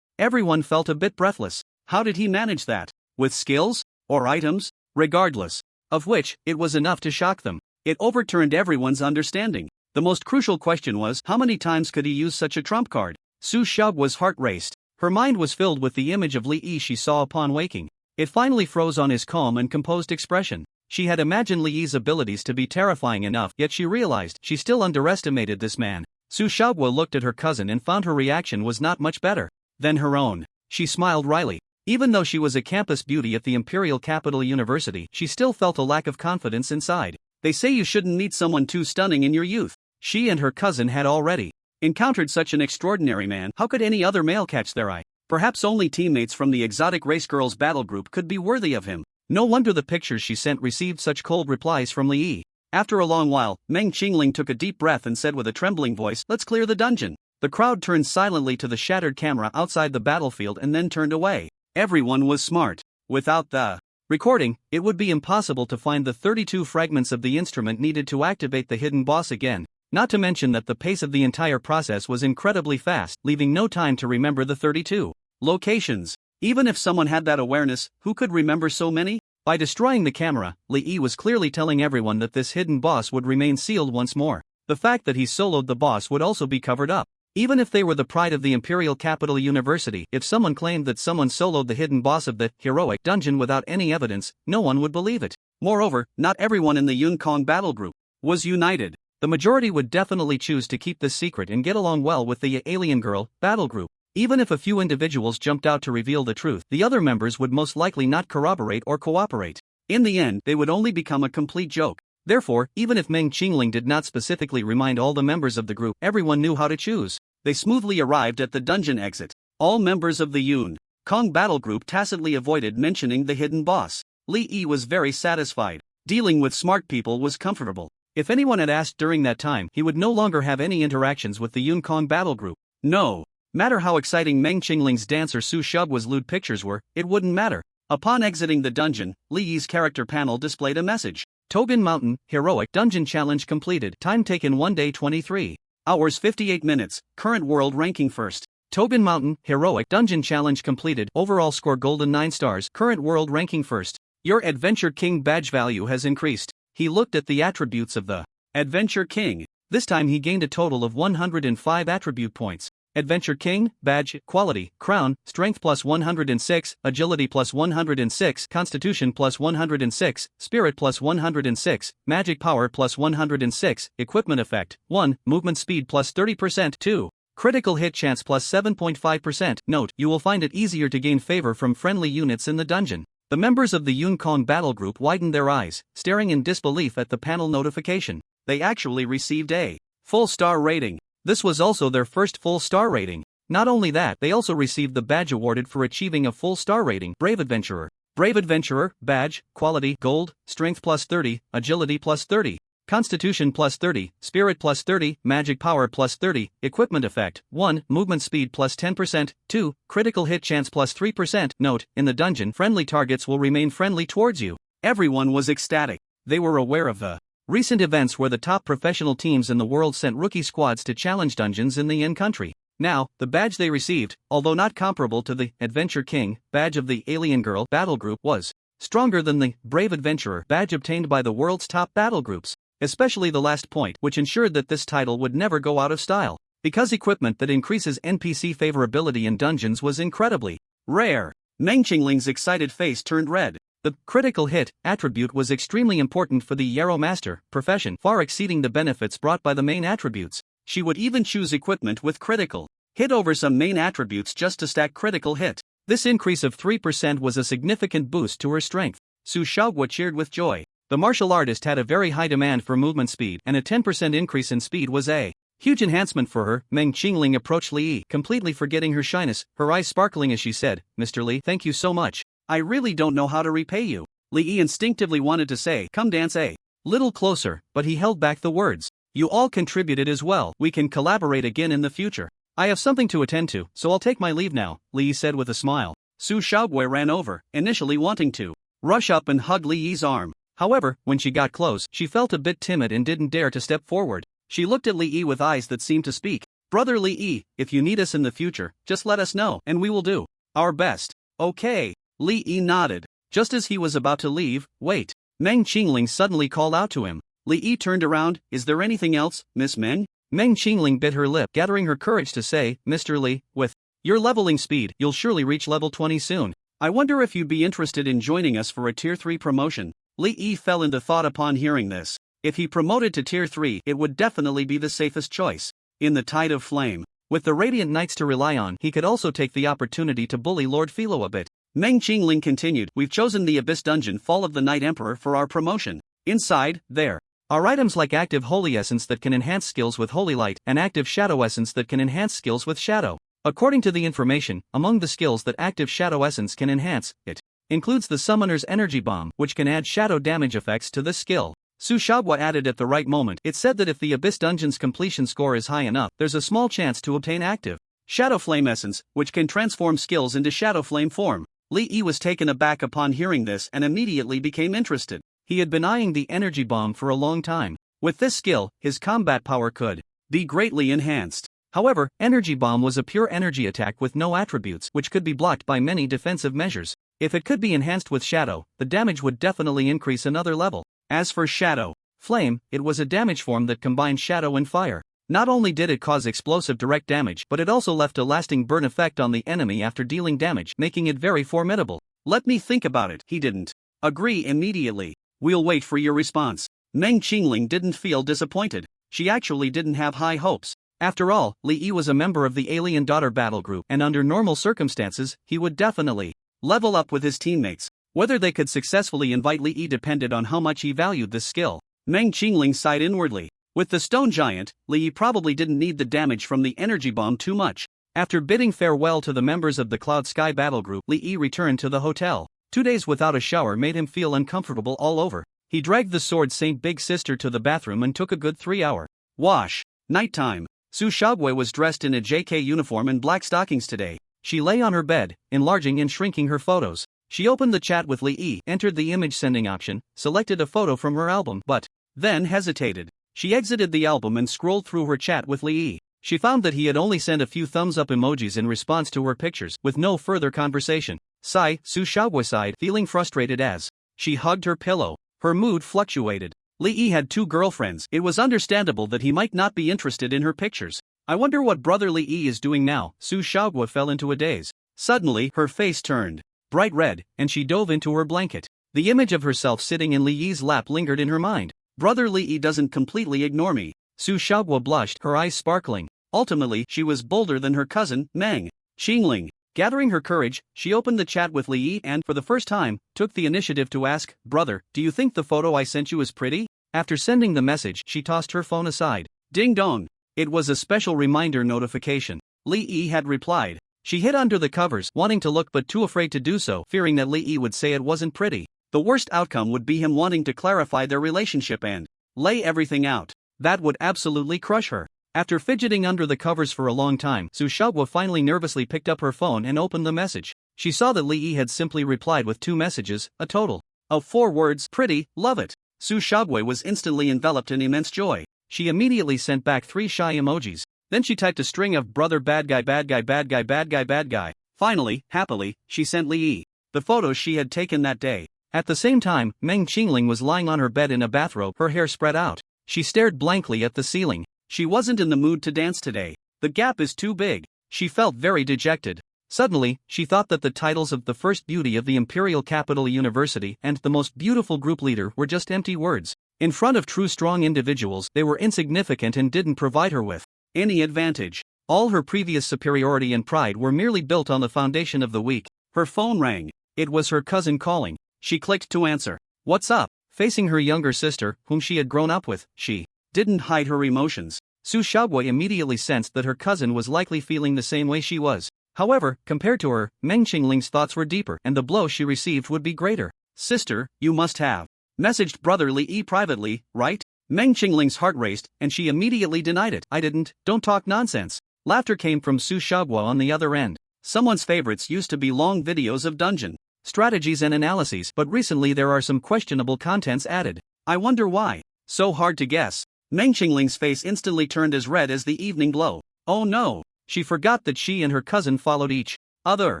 Everyone felt a bit breathless. How did he manage that? With skills? Or items? Regardless of which, it was enough to shock them. It overturned everyone's understanding. The most crucial question was, how many times could he use such a trump card? Su Xiaoguo's heart raced. Her mind was filled with the image of Li Yi she saw upon waking. It finally froze on his calm and composed expression. She had imagined Li Yi's abilities to be terrifying enough, yet she realized she still underestimated this man. Su Xiaoguo looked at her cousin and found her reaction was not much better than her own. She smiled wryly. Even though she was a campus beauty at the Imperial Capital University, she still felt a lack of confidence inside. They say you shouldn't meet someone too stunning in your youth. She and her cousin had already encountered such an extraordinary man. How could any other male catch their eye? Perhaps only teammates from the exotic race girls battle group could be worthy of him. No wonder the pictures she sent received such cold replies from Li Yi. After a long while, Meng Qingling took a deep breath and said with a trembling voice, "Let's clear the dungeon." The crowd turned silently to the shattered camera outside the battlefield and then turned away. Everyone was smart. Without the recording, it would be impossible to find the 32 fragments of the instrument needed to activate the hidden boss again. Not to mention that the pace of the entire process was incredibly fast, leaving no time to remember the 32 locations. Even if someone had that awareness, who could remember so many? By destroying the camera, Li Yi was clearly telling everyone that this hidden boss would remain sealed once more. The fact that he soloed the boss would also be covered up. Even if they were the pride of the Imperial Capital University, if someone claimed that someone soloed the hidden boss of the heroic dungeon without any evidence, no one would believe it. Moreover, not everyone in the Yun Kong battle group was united. The majority would definitely choose to keep this secret and get along well with the Alien Girl battle group. Even if a few individuals jumped out to reveal the truth, the other members would most likely not corroborate or cooperate. In the end, they would only become a complete joke. Therefore, even if Meng Qingling did not specifically remind all the members of the group, everyone knew how to choose. They smoothly arrived at the dungeon exit. All members of the Yun Kong battle group tacitly avoided mentioning the hidden boss. Li Yi was very satisfied. Dealing with smart people was comfortable. If anyone had asked during that time, he would no longer have any interactions with the Yun Kong battle group. No matter how exciting Meng Qingling's dance or Su Xiaoguo's lewd pictures were, it wouldn't matter. Upon exiting the dungeon, Li Yi's character panel displayed a message. Togen Mountain, Heroic Dungeon Challenge completed. Time taken 1 day 23 hours 58 minutes, current world ranking first. Togen Mountain, Heroic Dungeon Challenge completed. Overall score golden 9 stars, current world ranking first. Your Adventure King badge value has increased. He looked at the attributes of the Adventure King. This time he gained a total of 105 attribute points. Adventure King, badge, quality, crown, strength plus 106, agility plus 106, constitution plus 106, spirit plus 106, magic power plus 106, equipment effect, 1, movement speed plus 30%, 2, critical hit chance plus 7.5%. Note, you will find it easier to gain favor from friendly units in the dungeon. The members of the Yun Kong battle group widened their eyes, staring in disbelief at the panel notification. They actually received a full star rating. This was also their first full star rating. Not only that, they also received the badge awarded for achieving a full star rating. Brave Adventurer. Brave Adventurer, badge, quality, gold, strength plus 30, agility plus 30, Constitution plus 30, Spirit plus 30, Magic Power plus 30, Equipment Effect, 1, Movement Speed plus 10%, 2, Critical Hit Chance plus 3%. Note, in the dungeon, friendly targets will remain friendly towards you. Everyone was ecstatic. They were aware of the recent events where the top professional teams in the world sent rookie squads to challenge dungeons in the in-country. Now, the badge they received, although not comparable to the Adventure King badge of the Alien Girl battle group, was stronger than the Brave Adventurer badge obtained by the world's top battle groups, especially the last point, which ensured that this title would never go out of style, because equipment that increases NPC favorability in dungeons was incredibly rare. Meng Qingling's excited face turned red. The critical hit attribute was extremely important for the Yarrow Master profession, far exceeding the benefits brought by the main attributes. She would even choose equipment with critical hit over some main attributes just to stack critical hit. This increase of 3% was a significant boost to her strength. Su Shaoguo cheered with joy. The martial artist had a very high demand for movement speed, and a 10% increase in speed was a huge enhancement for her. Meng Qingling approached Li Yi, completely forgetting her shyness, her eyes sparkling as she said, "Mr. Li, thank you so much. I really don't know how to repay you." Li Yi instinctively wanted to say, "Come dance a little closer," but he held back the words. "You all contributed as well. We can collaborate again in the future. I have something to attend to, so I'll take my leave now," Li Yi said with a smile. Su Shaoguo ran over, initially wanting to rush up and hug Li Yi's arm. However, when she got close, she felt a bit timid and didn't dare to step forward. She looked at Li Yi with eyes that seemed to speak. "Brother Li Yi, if you need us in the future, just let us know, and we will do our best." "Okay." Li Yi nodded. Just as he was about to leave, "Wait." Meng Qingling suddenly called out to him. Li Yi turned around. "Is there anything else, Miss Meng?" Meng Qingling bit her lip, gathering her courage to say, "Mr. Li, with your leveling speed, you'll surely reach level 20 soon. I wonder if you'd be interested in joining us for a Tier 3 promotion." Li Yi fell into thought upon hearing this. If he promoted to Tier 3, it would definitely be the safest choice. In the Tide of Flame, with the Radiant Knights to rely on, he could also take the opportunity to bully Lord Philo a bit. Meng Qingling continued, "We've chosen the Abyss Dungeon Fall of the Night Emperor for our promotion. Inside, there are items like Active Holy Essence that can enhance skills with Holy Light, and Active Shadow Essence that can enhance skills with Shadow. According to the information, among the skills that Active Shadow Essence can enhance, it includes the Summoner's Energy Bomb, which can add shadow damage effects to this skill." Su Shaoguo added at the right moment, "It said that if the Abyss Dungeon's completion score is high enough, there's a small chance to obtain Active Shadow Flame Essence, which can transform skills into Shadow Flame form." Li Yi was taken aback upon hearing this and immediately became interested. He had been eyeing the Energy Bomb for a long time. With this skill, his combat power could be greatly enhanced. However, Energy Bomb was a pure energy attack with no attributes, which could be blocked by many defensive measures. If it could be enhanced with Shadow, the damage would definitely increase another level. As for Shadow Flame, it was a damage form that combined Shadow and Fire. Not only did it cause explosive direct damage, but it also left a lasting burn effect on the enemy after dealing damage, making it very formidable. "Let me think about it." He didn't agree immediately. "We'll wait for your response." Meng Qingling didn't feel disappointed. She actually didn't have high hopes. After all, Li Yi was a member of the Alien Daughter battle group, and under normal circumstances, he would definitely level up with his teammates. Whether they could successfully invite Li Yi depended on how much he valued this skill. Meng Qingling sighed inwardly. With the Stone Giant, Li Yi probably didn't need the damage from the Energy Bomb too much. After bidding farewell to the members of the Cloud Sky battle group, Li Yi returned to the hotel. 2 days without a shower made him feel uncomfortable all over. He dragged the Sword Saint Big Sister to the bathroom and took a good 3-hour wash. Nighttime. Su Shaoguo was dressed in a JK uniform and black stockings today. She lay on her bed, enlarging and shrinking her photos. She opened the chat with Li Yi, entered the image sending option, selected a photo from her album, but then hesitated. She exited the album and scrolled through her chat with Li Yi. She found that he had only sent a few thumbs-up emojis in response to her pictures, with no further conversation. Sigh, Su Shaoguo sighed, feeling frustrated as she hugged her pillow. Her mood fluctuated. Li Yi had 2 girlfriends. It was understandable that he might not be interested in her pictures. I wonder what brother Li Yi is doing now. Su Shaoguo fell into a daze. Suddenly, her face turned bright red, and she dove into her blanket. The image of herself sitting in Li Yi's lap lingered in her mind. Brother Li Yi doesn't completely ignore me. Su Shaoguo blushed, her eyes sparkling. Ultimately, she was bolder than her cousin, Meng Qingling. Gathering her courage, she opened the chat with Li Yi and, for the first time, took the initiative to ask, "Brother, do you think the photo I sent you is pretty?" After sending the message, she tossed her phone aside. Ding dong. It was a special reminder notification. Li Yi had replied. She hid under the covers, wanting to look but too afraid to do so, fearing that Li Yi would say it wasn't pretty. The worst outcome would be him wanting to clarify their relationship and Lay everything out. That would absolutely crush her. After fidgeting under the covers for a long time, Su Xiaoguo finally nervously picked up her phone and opened the message. She saw that Li Yi had simply replied with 2 messages, a total of 4 words: pretty, love it. Su Xiaoguo was instantly enveloped in immense joy. She immediately sent back 3 shy emojis. Then she typed a string of brother bad guy bad guy bad guy bad guy bad guy. Finally, happily, she sent Li Yi the photos she had taken that day. At the same time, Meng Qingling was lying on her bed in a bathrobe, her hair spread out. She stared blankly at the ceiling. She wasn't in the mood to dance today. The gap is too big. She felt very dejected. Suddenly, she thought that the titles of the first beauty of the Imperial Capital University and the most beautiful group leader were just empty words. In front of true strong individuals, they were insignificant and didn't provide her with any advantage. All her previous superiority and pride were merely built on the foundation of the weak. Her phone rang. It was her cousin calling. She clicked to answer. What's up? Facing her younger sister, whom she had grown up with, she didn't hide her emotions. Su Xiaoguo immediately sensed that her cousin was likely feeling the same way she was. However, compared to her, Meng Qingling's thoughts were deeper, and the blow she received would be greater. Sister, you must have messaged brother Li Yi privately, right? Meng Qingling's heart raced, and she immediately denied it. I didn't, don't talk nonsense. Laughter came from Su Xiaoguo on the other end. Someone's favorites used to be long videos of dungeon strategies and analyses, but recently there are some questionable contents added. I wonder why. So hard to guess. Meng Qingling's face instantly turned as red as the evening glow. Oh no! She forgot that she and her cousin followed each other.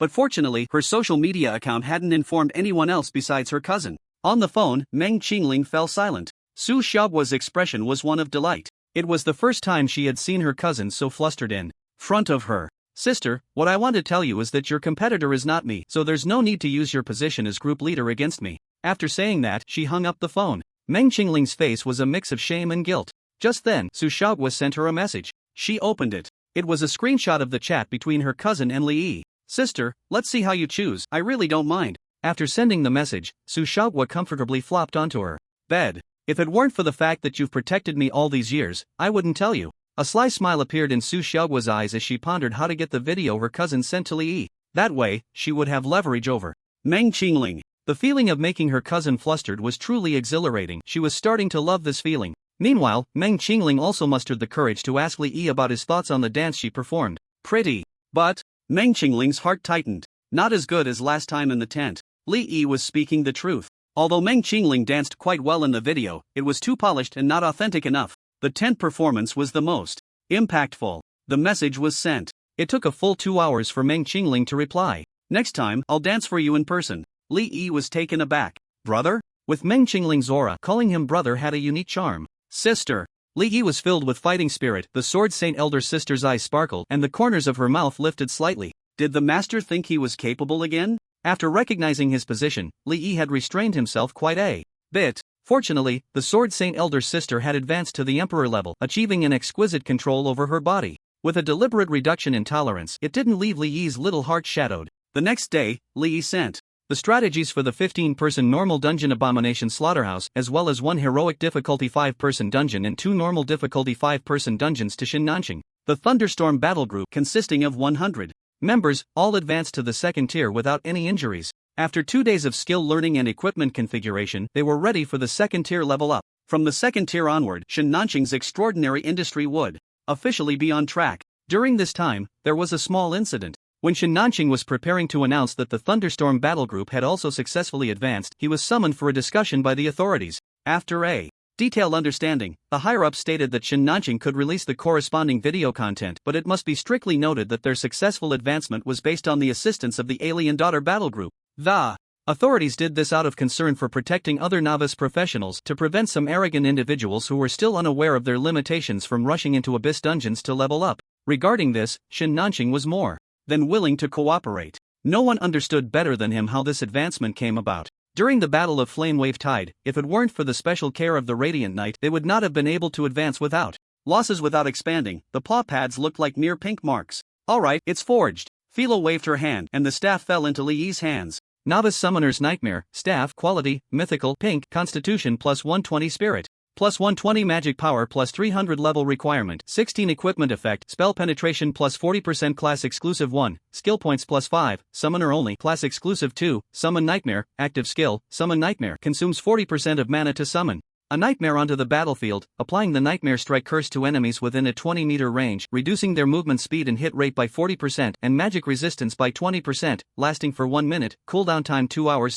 But fortunately, her social media account hadn't informed anyone else besides her cousin. On the phone, Meng Qingling fell silent. Su Xiaoguo's expression was one of delight. It was the first time she had seen her cousin so flustered in front of her. Sister, what I want to tell you is that your competitor is not me, so there's no need to use your position as group leader against me. After saying that, she hung up the phone. Meng Qingling's face was a mix of shame and guilt. Just then, Su Xiaoguo sent her a message. She opened it. It was a screenshot of the chat between her cousin and Li Yi. Sister, let's see how you choose, I really don't mind. After sending the message, Su Xiaoguo comfortably flopped onto her bed. If it weren't for the fact that you've protected me all these years, I wouldn't tell you. A sly smile appeared in Su Xiaoguo's eyes as she pondered how to get the video her cousin sent to Li Yi. That way, she would have leverage over Meng Qingling. The feeling of making her cousin flustered was truly exhilarating. She was starting to love this feeling. Meanwhile, Meng Qingling also mustered the courage to ask Li Yi about his thoughts on the dance she performed. Pretty. But Meng Qingling's heart tightened. Not as good as last time in the tent. Li Yi was speaking the truth. Although Meng Qingling danced quite well in the video, it was too polished and not authentic enough. The tent performance was the most impactful. The message was sent. It took a full 2 hours for Meng Qingling to reply. Next time, I'll dance for you in person. Li Yi was taken aback. Brother? With Meng Qingling's aura, calling him brother had a unique charm. Sister. Li Yi was filled with fighting spirit. The Sword Saint elder sister's eyes sparkled and the corners of her mouth lifted slightly. Did the master think he was capable again? After recognizing his position, Li Yi had restrained himself quite a bit. Fortunately, the Sword Saint elder sister had advanced to the emperor level, achieving an exquisite control over her body. With a deliberate reduction in tolerance, it didn't leave Li Yi's little heart shadowed. The next day, Li Yi sent the strategies for the 15-person normal dungeon abomination slaughterhouse, as well as 1 heroic difficulty 5-person dungeon and 2 normal difficulty 5-person dungeons to Shinnansing. The Thunderstorm battle group, consisting of 100 members, all advanced to the 2nd tier without any injuries. After 2 days of skill learning and equipment configuration, they were ready for the 2nd tier level up. From the 2nd tier onward, Shinnansing's extraordinary industry would officially be on track. During this time, there was a small incident. When Shinnansing was preparing to announce that the Thunderstorm battle group had also successfully advanced, he was summoned for a discussion by the authorities. After a detailed understanding, the higher-ups stated that Shinnansing could release the corresponding video content, but it must be strictly noted that their successful advancement was based on the assistance of the Alien Daughter battle group. The authorities did this out of concern for protecting other novice professionals to prevent some arrogant individuals who were still unaware of their limitations from rushing into abyss dungeons to level up. Regarding this, Shinnansing was more than willing to cooperate. No one understood better than him how this advancement came about. During the Battle of Flamewave Tide, if it weren't for the special care of the Radiant Knight, they would not have been able to advance without losses. Without expanding, the paw pads looked like mere pink marks. Alright, it's forged. Philo waved her hand, and the staff fell into Li Yi's hands. Novice Summoner's Nightmare, Staff, Quality, Mythical, Pink, Constitution plus 120 Spirit. Plus 120 magic power plus 300 level requirement, 16 equipment effect, spell penetration plus 40% class exclusive 1, skill points plus 5, summoner only, class exclusive 2, summon nightmare, active skill, summon nightmare, consumes 40% of mana to summon. a nightmare onto the battlefield, applying the Nightmare Strike curse to enemies within a 20-meter range, reducing their movement speed and hit rate by 40% and magic resistance by 20%, lasting for 1 minute, cooldown time 2 hours.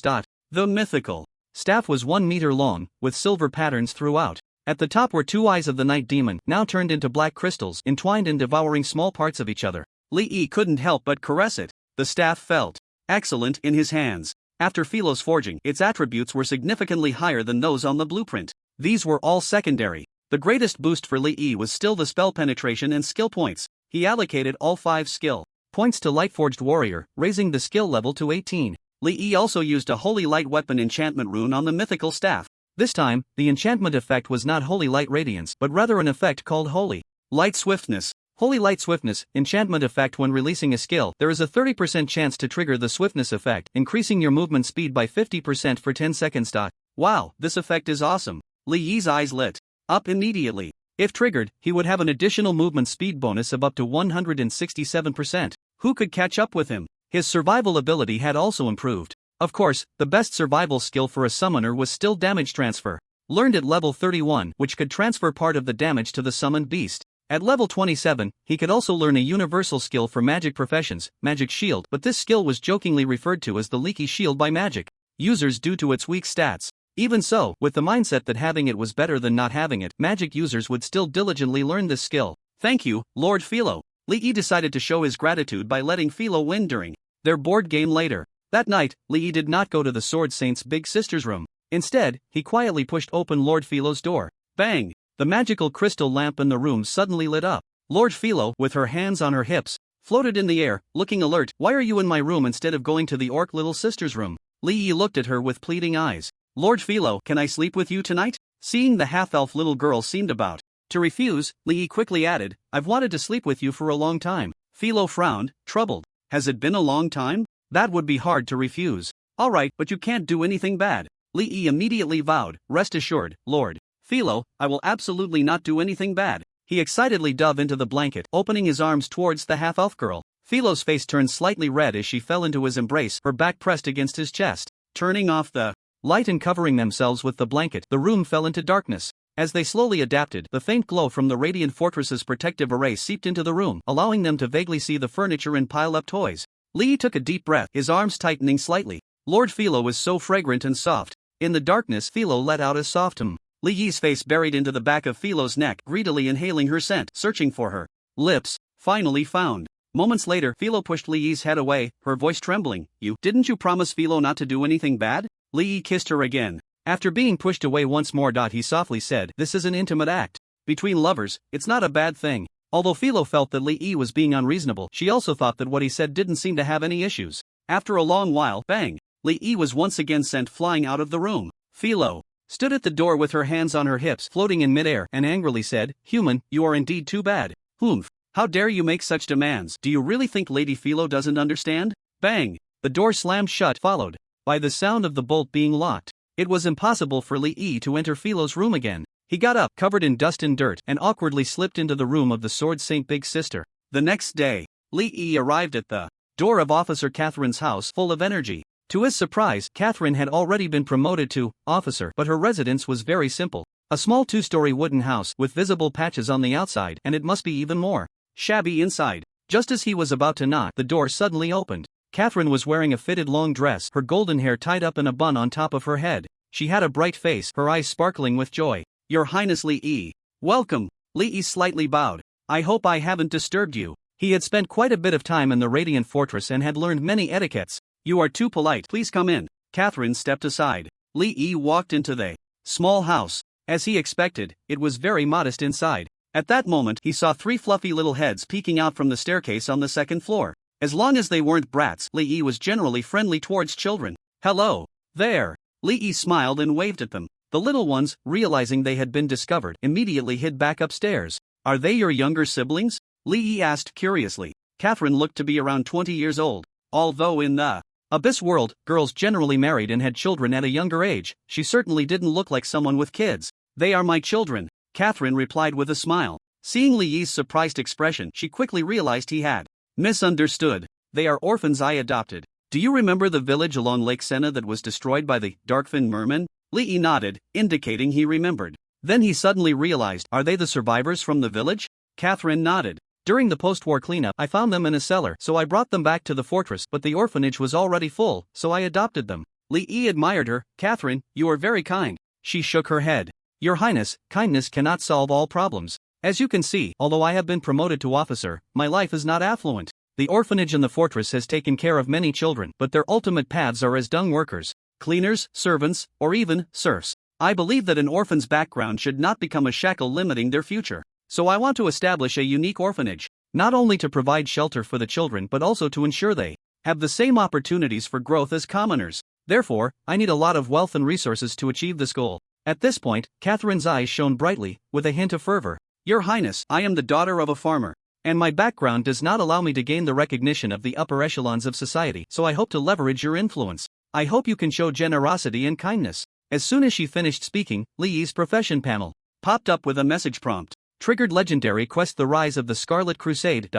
The mythical staff was 1 meter long, with silver patterns throughout. At the top were 2 eyes of the night demon, now turned into black crystals, entwined and devouring small parts of each other. Li Yi couldn't help but caress it. The staff felt excellent in his hands. After Philo's forging, its attributes were significantly higher than those on the blueprint. These were all secondary. The greatest boost for Li Yi was still the spell penetration and skill points. He allocated all 5 skill points to Lightforged Warrior, raising the skill level to 18. Li Yi also used a Holy Light Weapon enchantment rune on the mythical staff. This time, the enchantment effect was not Holy Light Radiance, but rather an effect called Holy Light Swiftness. Holy Light Swiftness, enchantment effect. When releasing a skill, there is a 30% chance to trigger the swiftness effect, increasing your movement speed by 50% for 10 seconds. Wow, this effect is awesome. Li Yi's eyes lit up immediately. If triggered, he would have an additional movement speed bonus of up to 167%. Who could catch up with him? His survival ability had also improved. Of course, the best survival skill for a summoner was still damage transfer. Learned at level 31, which could transfer part of the damage to the summoned beast. At level 27, he could also learn a universal skill for magic professions, Magic Shield, but this skill was jokingly referred to as the Leaky Shield by magic users due to its weak stats. Even so, with the mindset that having it was better than not having it, magic users would still diligently learn this skill. Thank you, Lord Philo. Li Yi decided to show his gratitude by letting Philo win during their board game later. That night, Li Yi did not go to the Sword Saint's big sister's room. Instead, he quietly pushed open Lord Philo's door. Bang! The magical crystal lamp in the room suddenly lit up. Lord Philo, with her hands on her hips, floated in the air, looking alert. Why are you in my room instead of going to the orc little sister's room? Li Yi looked at her with pleading eyes. Lord Philo, can I sleep with you tonight? Seeing the half-elf little girl seemed about to refuse, Li Yi quickly added, I've wanted to sleep with you for a long time. Philo frowned, troubled. Has it been a long time? That would be hard to refuse. Alright, but you can't do anything bad. Li Yi immediately vowed, rest assured, Lord Philo, I will absolutely not do anything bad. He excitedly dove into the blanket, opening his arms towards the half-elf girl. Philo's face turned slightly red as she fell into his embrace, her back pressed against his chest. Turning off the light and covering themselves with the blanket, the room fell into darkness. As they slowly adapted, the faint glow from the Radiant Fortress's protective array seeped into the room, allowing them to vaguely see the furniture and pile-up toys. Li Yi took a deep breath, his arms tightening slightly. Lord Philo was so fragrant and soft. In the darkness, Philo let out a soft hum. Li Yi's face buried into the back of Philo's neck, greedily inhaling her scent, searching for her lips, finally found. Moments later, Philo pushed Li Yi's head away, her voice trembling. Didn't you promise Philo not to do anything bad? Li Yi kissed her again. After being pushed away once more, he softly said, this is an intimate act. Between lovers, it's not a bad thing. Although Philo felt that Li Yi was being unreasonable, she also thought that what he said didn't seem to have any issues. After a long while, bang! Li Yi was once again sent flying out of the room. Philo stood at the door with her hands on her hips, floating in midair, and angrily said, Human, you are indeed too bad. Humph. How dare you make such demands? Do you really think Lady Philo doesn't understand? Bang! The door slammed shut, followed by the sound of the bolt being locked. It was impossible for Li Yi to enter Philo's room again. He got up, covered in dust and dirt, and awkwardly slipped into the room of the Sword Saint Big Sister. The next day, Li Yi arrived at the door of Officer Catherine's house full of energy. To his surprise, Catherine had already been promoted to officer, but her residence was very simple. A small 2-story wooden house with visible patches on the outside, and it must be even more shabby inside. Just as he was about to knock, the door suddenly opened. Catherine was wearing a fitted long dress, her golden hair tied up in a bun on top of her head. She had a bright face, her eyes sparkling with joy. Your Highness Li Yi. Welcome. Li Yi slightly bowed. I hope I haven't disturbed you. He had spent quite a bit of time in the Radiant Fortress and had learned many etiquettes. You are too polite, please come in. Catherine stepped aside. Li Yi walked into the small house. As he expected, it was very modest inside. At that moment, he saw 3 fluffy little heads peeking out from the staircase on the 2nd floor. As long as they weren't brats, Li Yi was generally friendly towards children. Hello there. Li Yi smiled and waved at them. The little ones, realizing they had been discovered, immediately hid back upstairs. Are they your younger siblings? Li Yi asked curiously. Catherine looked to be around 20 years old. Although in the Abyss world, girls generally married and had children at a younger age, she certainly didn't look like someone with kids. They are my children, Catherine replied with a smile. Seeing Li Yi's surprised expression, she quickly realized he had misunderstood. They are orphans I adopted. Do you remember the village along Lake Senna that was destroyed by the Darkfin merman? Lee nodded, indicating he remembered. Then he suddenly realized, are they the survivors from the village? Catherine nodded. During the post-war cleanup, I found them in a cellar, so I brought them back to the fortress, but the orphanage was already full, so I adopted them. Lee admired her. Catherine, you are very kind. She shook her head. Your Highness, kindness cannot solve all problems. As you can see, although I have been promoted to officer, my life is not affluent. The orphanage in the fortress has taken care of many children, but their ultimate paths are as dung workers, cleaners, servants, or even serfs. I believe that an orphan's background should not become a shackle limiting their future. So I want to establish a unique orphanage, not only to provide shelter for the children but also to ensure they have the same opportunities for growth as commoners. Therefore, I need a lot of wealth and resources to achieve this goal. At this point, Catherine's eyes shone brightly, with a hint of fervor. Your Highness, I am the daughter of a farmer, and my background does not allow me to gain the recognition of the upper echelons of society, so I hope to leverage your influence. I hope you can show generosity and kindness. As soon as she finished speaking, Lee's profession panel popped up with a message prompt. Triggered legendary quest: The Rise of the Scarlet Crusade.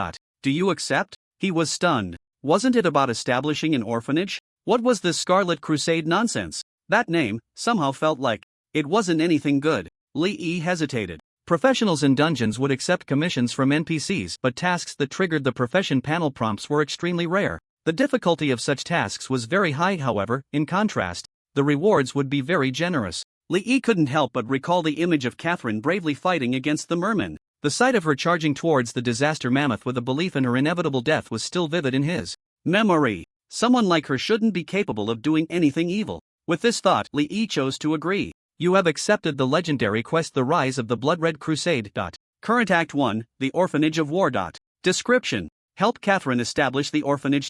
Do you accept? He was stunned. Wasn't it about establishing an orphanage? What was this Scarlet Crusade nonsense? That name somehow felt like it wasn't anything good. Lee hesitated. Professionals in dungeons would accept commissions from NPCs, but tasks that triggered the profession panel prompts were extremely rare. The difficulty of such tasks was very high, however. In contrast, the rewards would be very generous. Lee couldn't help but recall the image of Catherine bravely fighting against the merman. The sight of her charging towards the disaster mammoth with a belief in her inevitable death was still vivid in his memory. Someone like her shouldn't be capable of doing anything evil. With this thought, Lee chose to agree. You have accepted the legendary quest: The Rise of the Blood-Red Crusade. Current Act 1, The Orphanage of War. Description: help Catherine establish the orphanage.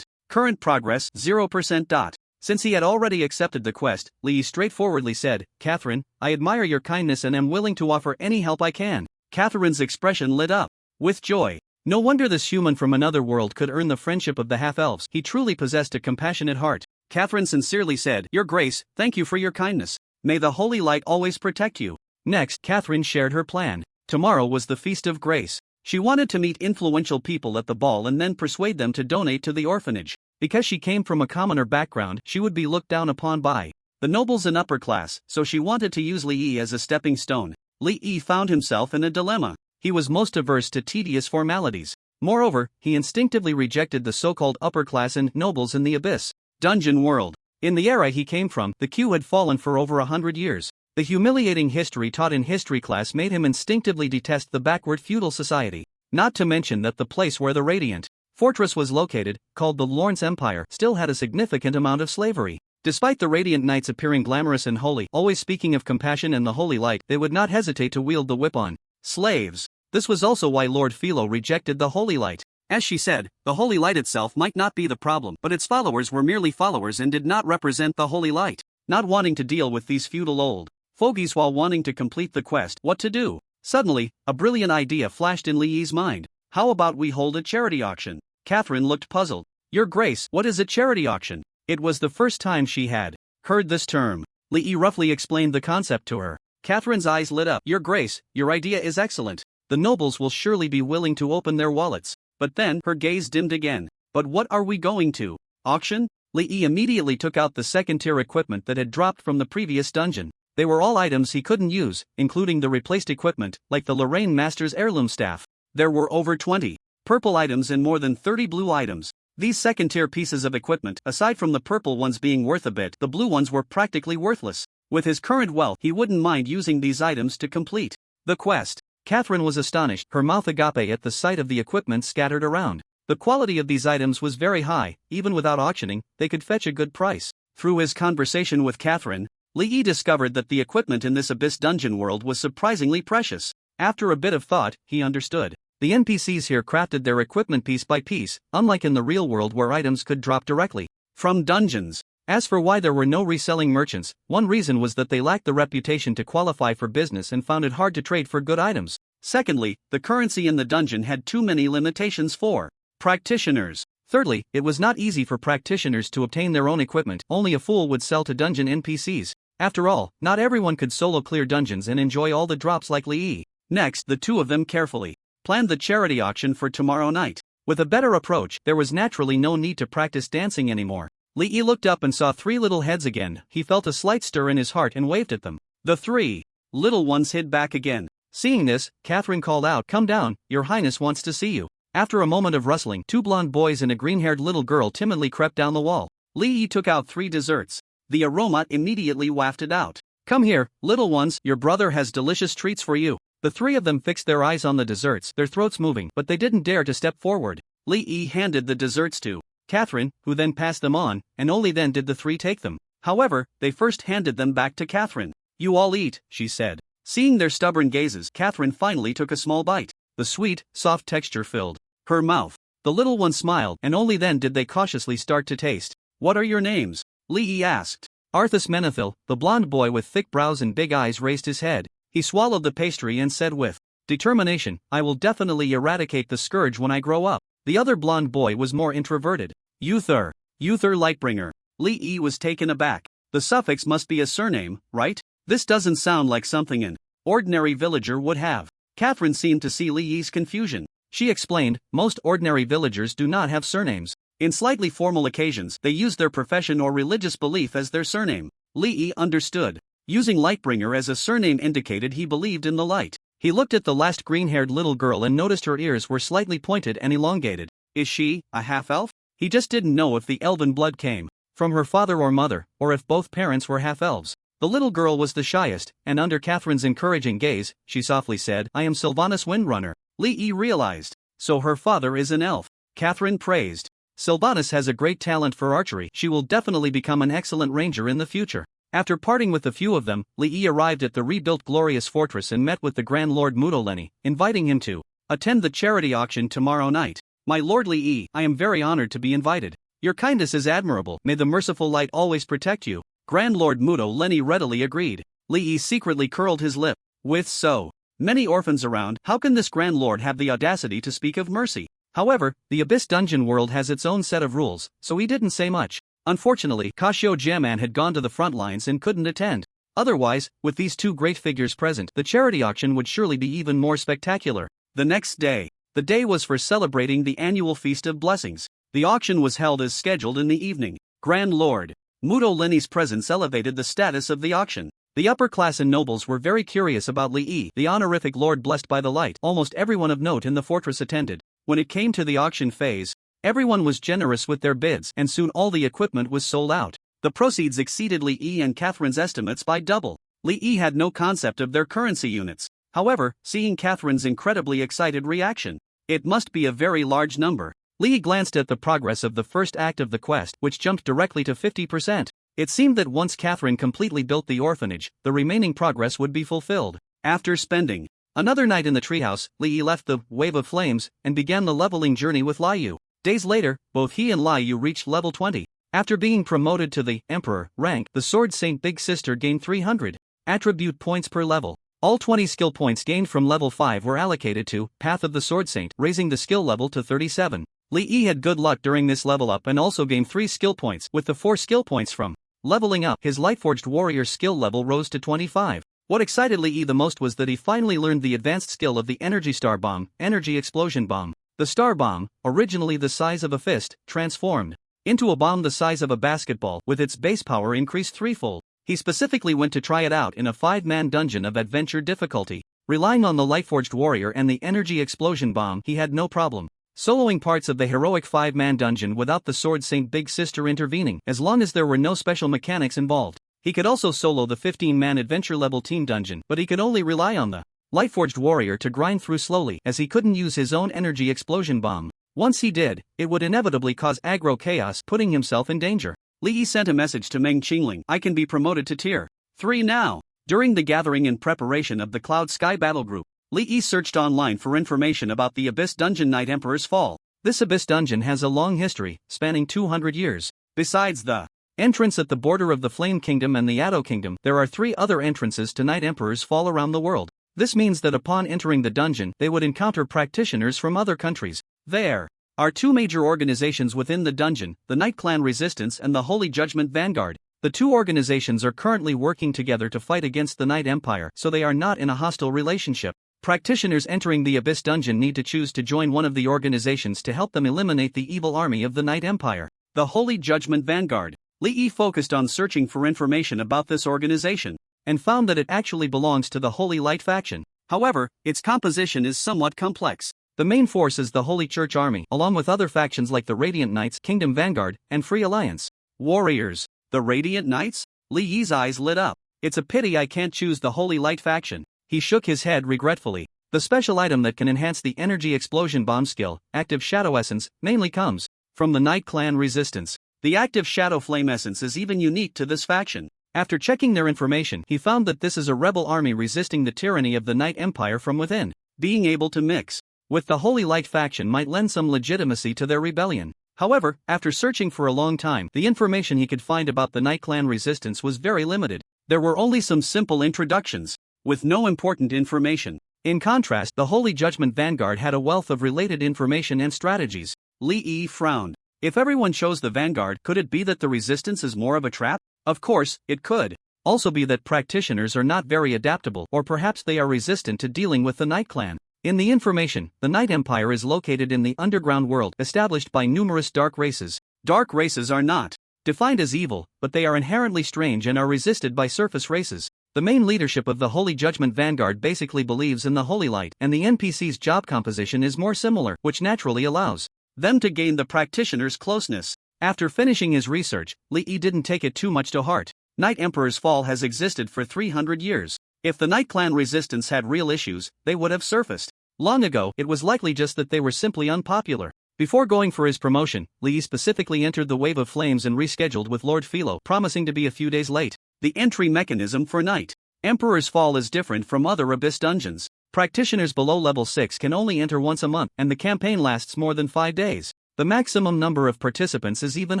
Current progress 0%. Since he had already accepted the quest, Lee straightforwardly said, Catherine, I admire your kindness and am willing to offer any help I can. Catherine's expression lit up with joy. No wonder this human from another world could earn the friendship of the half-elves. He truly possessed a compassionate heart. Catherine sincerely said, Your Grace, thank you for your kindness. May the Holy Light always protect you. Next, Catherine shared her plan. Tomorrow was the Feast of Grace. She wanted to meet influential people at the ball and then persuade them to donate to the orphanage. Because she came from a commoner background, she would be looked down upon by the nobles and upper class, so she wanted to use Lee as a stepping stone. Lee found himself in a dilemma. He was most averse to tedious formalities. Moreover, he instinctively rejected the so-called upper class and nobles in the Abyss dungeon world. In the era he came from, the queue had fallen for over 100 years. The humiliating history taught in history class made him instinctively detest the backward feudal society. Not to mention that the place where the Radiant Fortress was located, called the Lawrence Empire, still had a significant amount of slavery. Despite the Radiant Knights appearing glamorous and holy, always speaking of compassion and the holy light, they would not hesitate to wield the whip on slaves. This was also why Lord Philo rejected the holy light. As she said, the holy light itself might not be the problem, but its followers were merely followers and did not represent the holy light. Not wanting to deal with these feudal old fogies while wanting to complete the quest, what to do? Suddenly, a brilliant idea flashed in Lee's mind. How about we hold a charity auction? Catherine looked puzzled. Your Grace, what is a charity auction? It was the first time she had heard this term. Lee roughly explained the concept to her. Catherine's eyes lit up. Your Grace, your idea is excellent. The nobles will surely be willing to open their wallets. But then, her gaze dimmed again. But what are we going to auction? Lee immediately took out the second-tier equipment that had dropped from the previous dungeon. They were all items he couldn't use, including the replaced equipment, like the Lorraine Master's heirloom staff. There were over 20 purple items and more than 30 blue items. These second-tier pieces of equipment, aside from the purple ones being worth a bit, the blue ones were practically worthless. With his current wealth, he wouldn't mind using these items to complete the quest. Catherine was astonished, her mouth agape at the sight of the equipment scattered around. The quality of these items was very high. Even without auctioning, they could fetch a good price. Through his conversation with Catherine, Lee discovered that the equipment in this Abyss dungeon world was surprisingly precious. After a bit of thought, he understood. The NPCs here crafted their equipment piece by piece, unlike in the real world where items could drop directly from dungeons. As for why there were no reselling merchants, one reason was that they lacked the reputation to qualify for business and found it hard to trade for good items. Secondly, the currency in the dungeon had too many limitations for practitioners. Thirdly, it was not easy for practitioners to obtain their own equipment. Only a fool would sell to dungeon NPCs. After all, not everyone could solo clear dungeons and enjoy all the drops like Lee. Next, the two of them carefully planned the charity auction for tomorrow night. With a better approach, there was naturally no need to practice dancing anymore. Lee looked up and saw three little heads again. He felt a slight stir in his heart and waved at them. The three little ones hid back again. Seeing this, Catherine called out, "Come down, your highness wants to see you." After a moment of rustling, two blonde boys and a green-haired little girl timidly crept down the wall. Lee took out three desserts. The aroma immediately wafted out. "Come here, little ones, your brother has delicious treats for you." The three of them fixed their eyes on the desserts, their throats moving, but they didn't dare to step forward. Lee handed the desserts to Catherine, who then passed them on, and only then did the three take them. However, they first handed them back to Catherine. "You all eat," she said. Seeing their stubborn gazes, Catherine finally took a small bite. The sweet, soft texture filled her mouth. The little one smiled, and only then did they cautiously start to taste. "What are your names?" Lee asked. Arthas Menethil, the blonde boy with thick brows and big eyes, raised his head. He swallowed the pastry and said with determination, "I will definitely eradicate the scourge when I grow up." The other blonde boy was more introverted. Uther Lightbringer. Lee was taken aback. The suffix must be a surname, right? This doesn't sound like something an ordinary villager would have. Catherine seemed to see Lee's confusion. She explained, most ordinary villagers do not have surnames. In slightly formal occasions, they use their profession or religious belief as their surname. Lee understood. Using Lightbringer as a surname indicated he believed in the light. He looked at the last green-haired little girl and noticed her ears were slightly pointed and elongated. Is she a half-elf? He just didn't know if the elven blood came from her father or mother, or if both parents were half-elves. The little girl was the shyest, and under Catherine's encouraging gaze, she softly said, "I am Sylvanas Windrunner." Lee realized. So her father is an elf. Catherine praised. Sylvanas has a great talent for archery. She will definitely become an excellent ranger in the future. After parting with a few of them, Lee arrived at the rebuilt glorious fortress and met with the Grand Lord Mutoleni, inviting him to attend the charity auction tomorrow night. "My Lord Lee, I am very honored to be invited. Your kindness is admirable. May the merciful light always protect you." Grand Lord Mutoleni readily agreed. Lee secretly curled his lip. With so many orphans around, how can this Grand Lord have the audacity to speak of mercy? However, the Abyss Dungeon world has its own set of rules, so he didn't say much. Unfortunately, Kashio Jaman had gone to the front lines and couldn't attend. Otherwise, with these two great figures present, the charity auction would surely be even more spectacular. The next day. The day was for celebrating the annual Feast of Blessings. The auction was held as scheduled in the evening. Grand Lord Mutoleni's presence elevated the status of the auction. The upper class and nobles were very curious about Lee, the honorific lord blessed by the light. Almost everyone of note in the fortress attended. When it came to the auction phase, everyone was generous with their bids, and soon all the equipment was sold out. The proceeds exceeded Lee and Catherine's estimates by double. Lee had no concept of their currency units. However, seeing Catherine's incredibly excited reaction, it must be a very large number. Lee glanced at the progress of the first act of the quest, which jumped directly to 50%. It seemed that once Catherine completely built the orphanage, the remaining progress would be fulfilled. After spending another night in the treehouse, Lee left the Wave of Flames and began the leveling journey with Liu. Days later, both he and Liu reached level 20. After being promoted to the Emperor rank, the Sword Saint Big Sister gained 300 attribute points per level. All 20 skill points gained from level 5 were allocated to Path of the Sword Saint, raising the skill level to 37. Lee had good luck during this level up and also gained 3 skill points. With the 4 skill points from leveling up, his Lightforged Warrior skill level rose to 25. What excited Lee the most was that he finally learned the advanced skill of the Energy Star Bomb, Energy Explosion Bomb. The Star Bomb, originally the size of a fist, transformed into a bomb the size of a basketball, with its base power increased threefold. He specifically went to try it out in a 5-man dungeon of adventure difficulty. Relying on the Lightforged Warrior and the Energy Explosion Bomb, he had no problem soloing parts of the heroic 5-man dungeon without the Sword Saint Big Sister intervening, as long as there were no special mechanics involved. He could also solo the 15-man adventure level team dungeon, but he could only rely on the Lightforged Warrior to grind through slowly, as he couldn't use his own Energy Explosion Bomb. Once he did, it would inevitably cause aggro chaos, putting himself in danger. Lee sent a message to Meng Qingling, "I can be promoted to tier 3 now." During the gathering in preparation of the Cloud Sky Battle Group, Lee searched online for information about the Abyss Dungeon Night Emperor's Fall. This Abyss Dungeon has a long history, spanning 200 years. Besides the entrance at the border of the Flame Kingdom and the Addo Kingdom, there are 3 other entrances to Night Emperor's Fall around the world. This means that upon entering the dungeon, they would encounter practitioners from other countries. There are 2 major organizations within the dungeon, the Night Clan Resistance and the Holy Judgment Vanguard. The 2 organizations are currently working together to fight against the Night Empire, so they are not in a hostile relationship. Practitioners entering the Abyss Dungeon need to choose to join one of the organizations to help them eliminate the evil army of the Night Empire, the Holy Judgment Vanguard. Lee focused on searching for information about this organization, and found that it actually belongs to the Holy Light faction. However, its composition is somewhat complex. The main force is the Holy Church Army, along with other factions like the Radiant Knights, Kingdom Vanguard, and Free Alliance. Warriors. The Radiant Knights? Lee's eyes lit up. It's a pity I can't choose the Holy Light faction. He shook his head regretfully. The special item that can enhance the energy explosion bomb skill, Active Shadow Essence, mainly comes from the Night Clan Resistance. The Active Shadow Flame Essence is even unique to this faction. After checking their information, he found that this is a rebel army resisting the tyranny of the Night Empire from within. Being able to mix with the Holy Light faction might lend some legitimacy to their rebellion. However, after searching for a long time, the information he could find about the Night Clan Resistance was very limited. There were only some simple introductions, with no important information. In contrast, the Holy Judgment Vanguard had a wealth of related information and strategies. Lee frowned. If everyone chose the Vanguard, could it be that the Resistance is more of a trap? Of course, it could also be that practitioners are not very adaptable, or perhaps they are resistant to dealing with the Night Clan. In the information, the Night Empire is located in the underground world established by numerous dark races. Dark races are not defined as evil, but they are inherently strange and are resisted by surface races. The main leadership of the Holy Judgment Vanguard basically believes in the Holy Light, and the NPC's job composition is more similar, which naturally allows them to gain the practitioner's closeness. After finishing his research, Lee didn't take it too much to heart. Night Emperor's fall has existed for 300 years. If the Night Clan Resistance had real issues, they would have surfaced long ago. It was likely just that they were simply unpopular. Before going for his promotion, Lee specifically entered the Wave of Flames and rescheduled with Lord Philo, promising to be a few days late. The entry mechanism for Night Emperor's Fall is different from other Abyss dungeons. Practitioners below level 6 can only enter once a month, and the campaign lasts more than 5 days. The maximum number of participants is even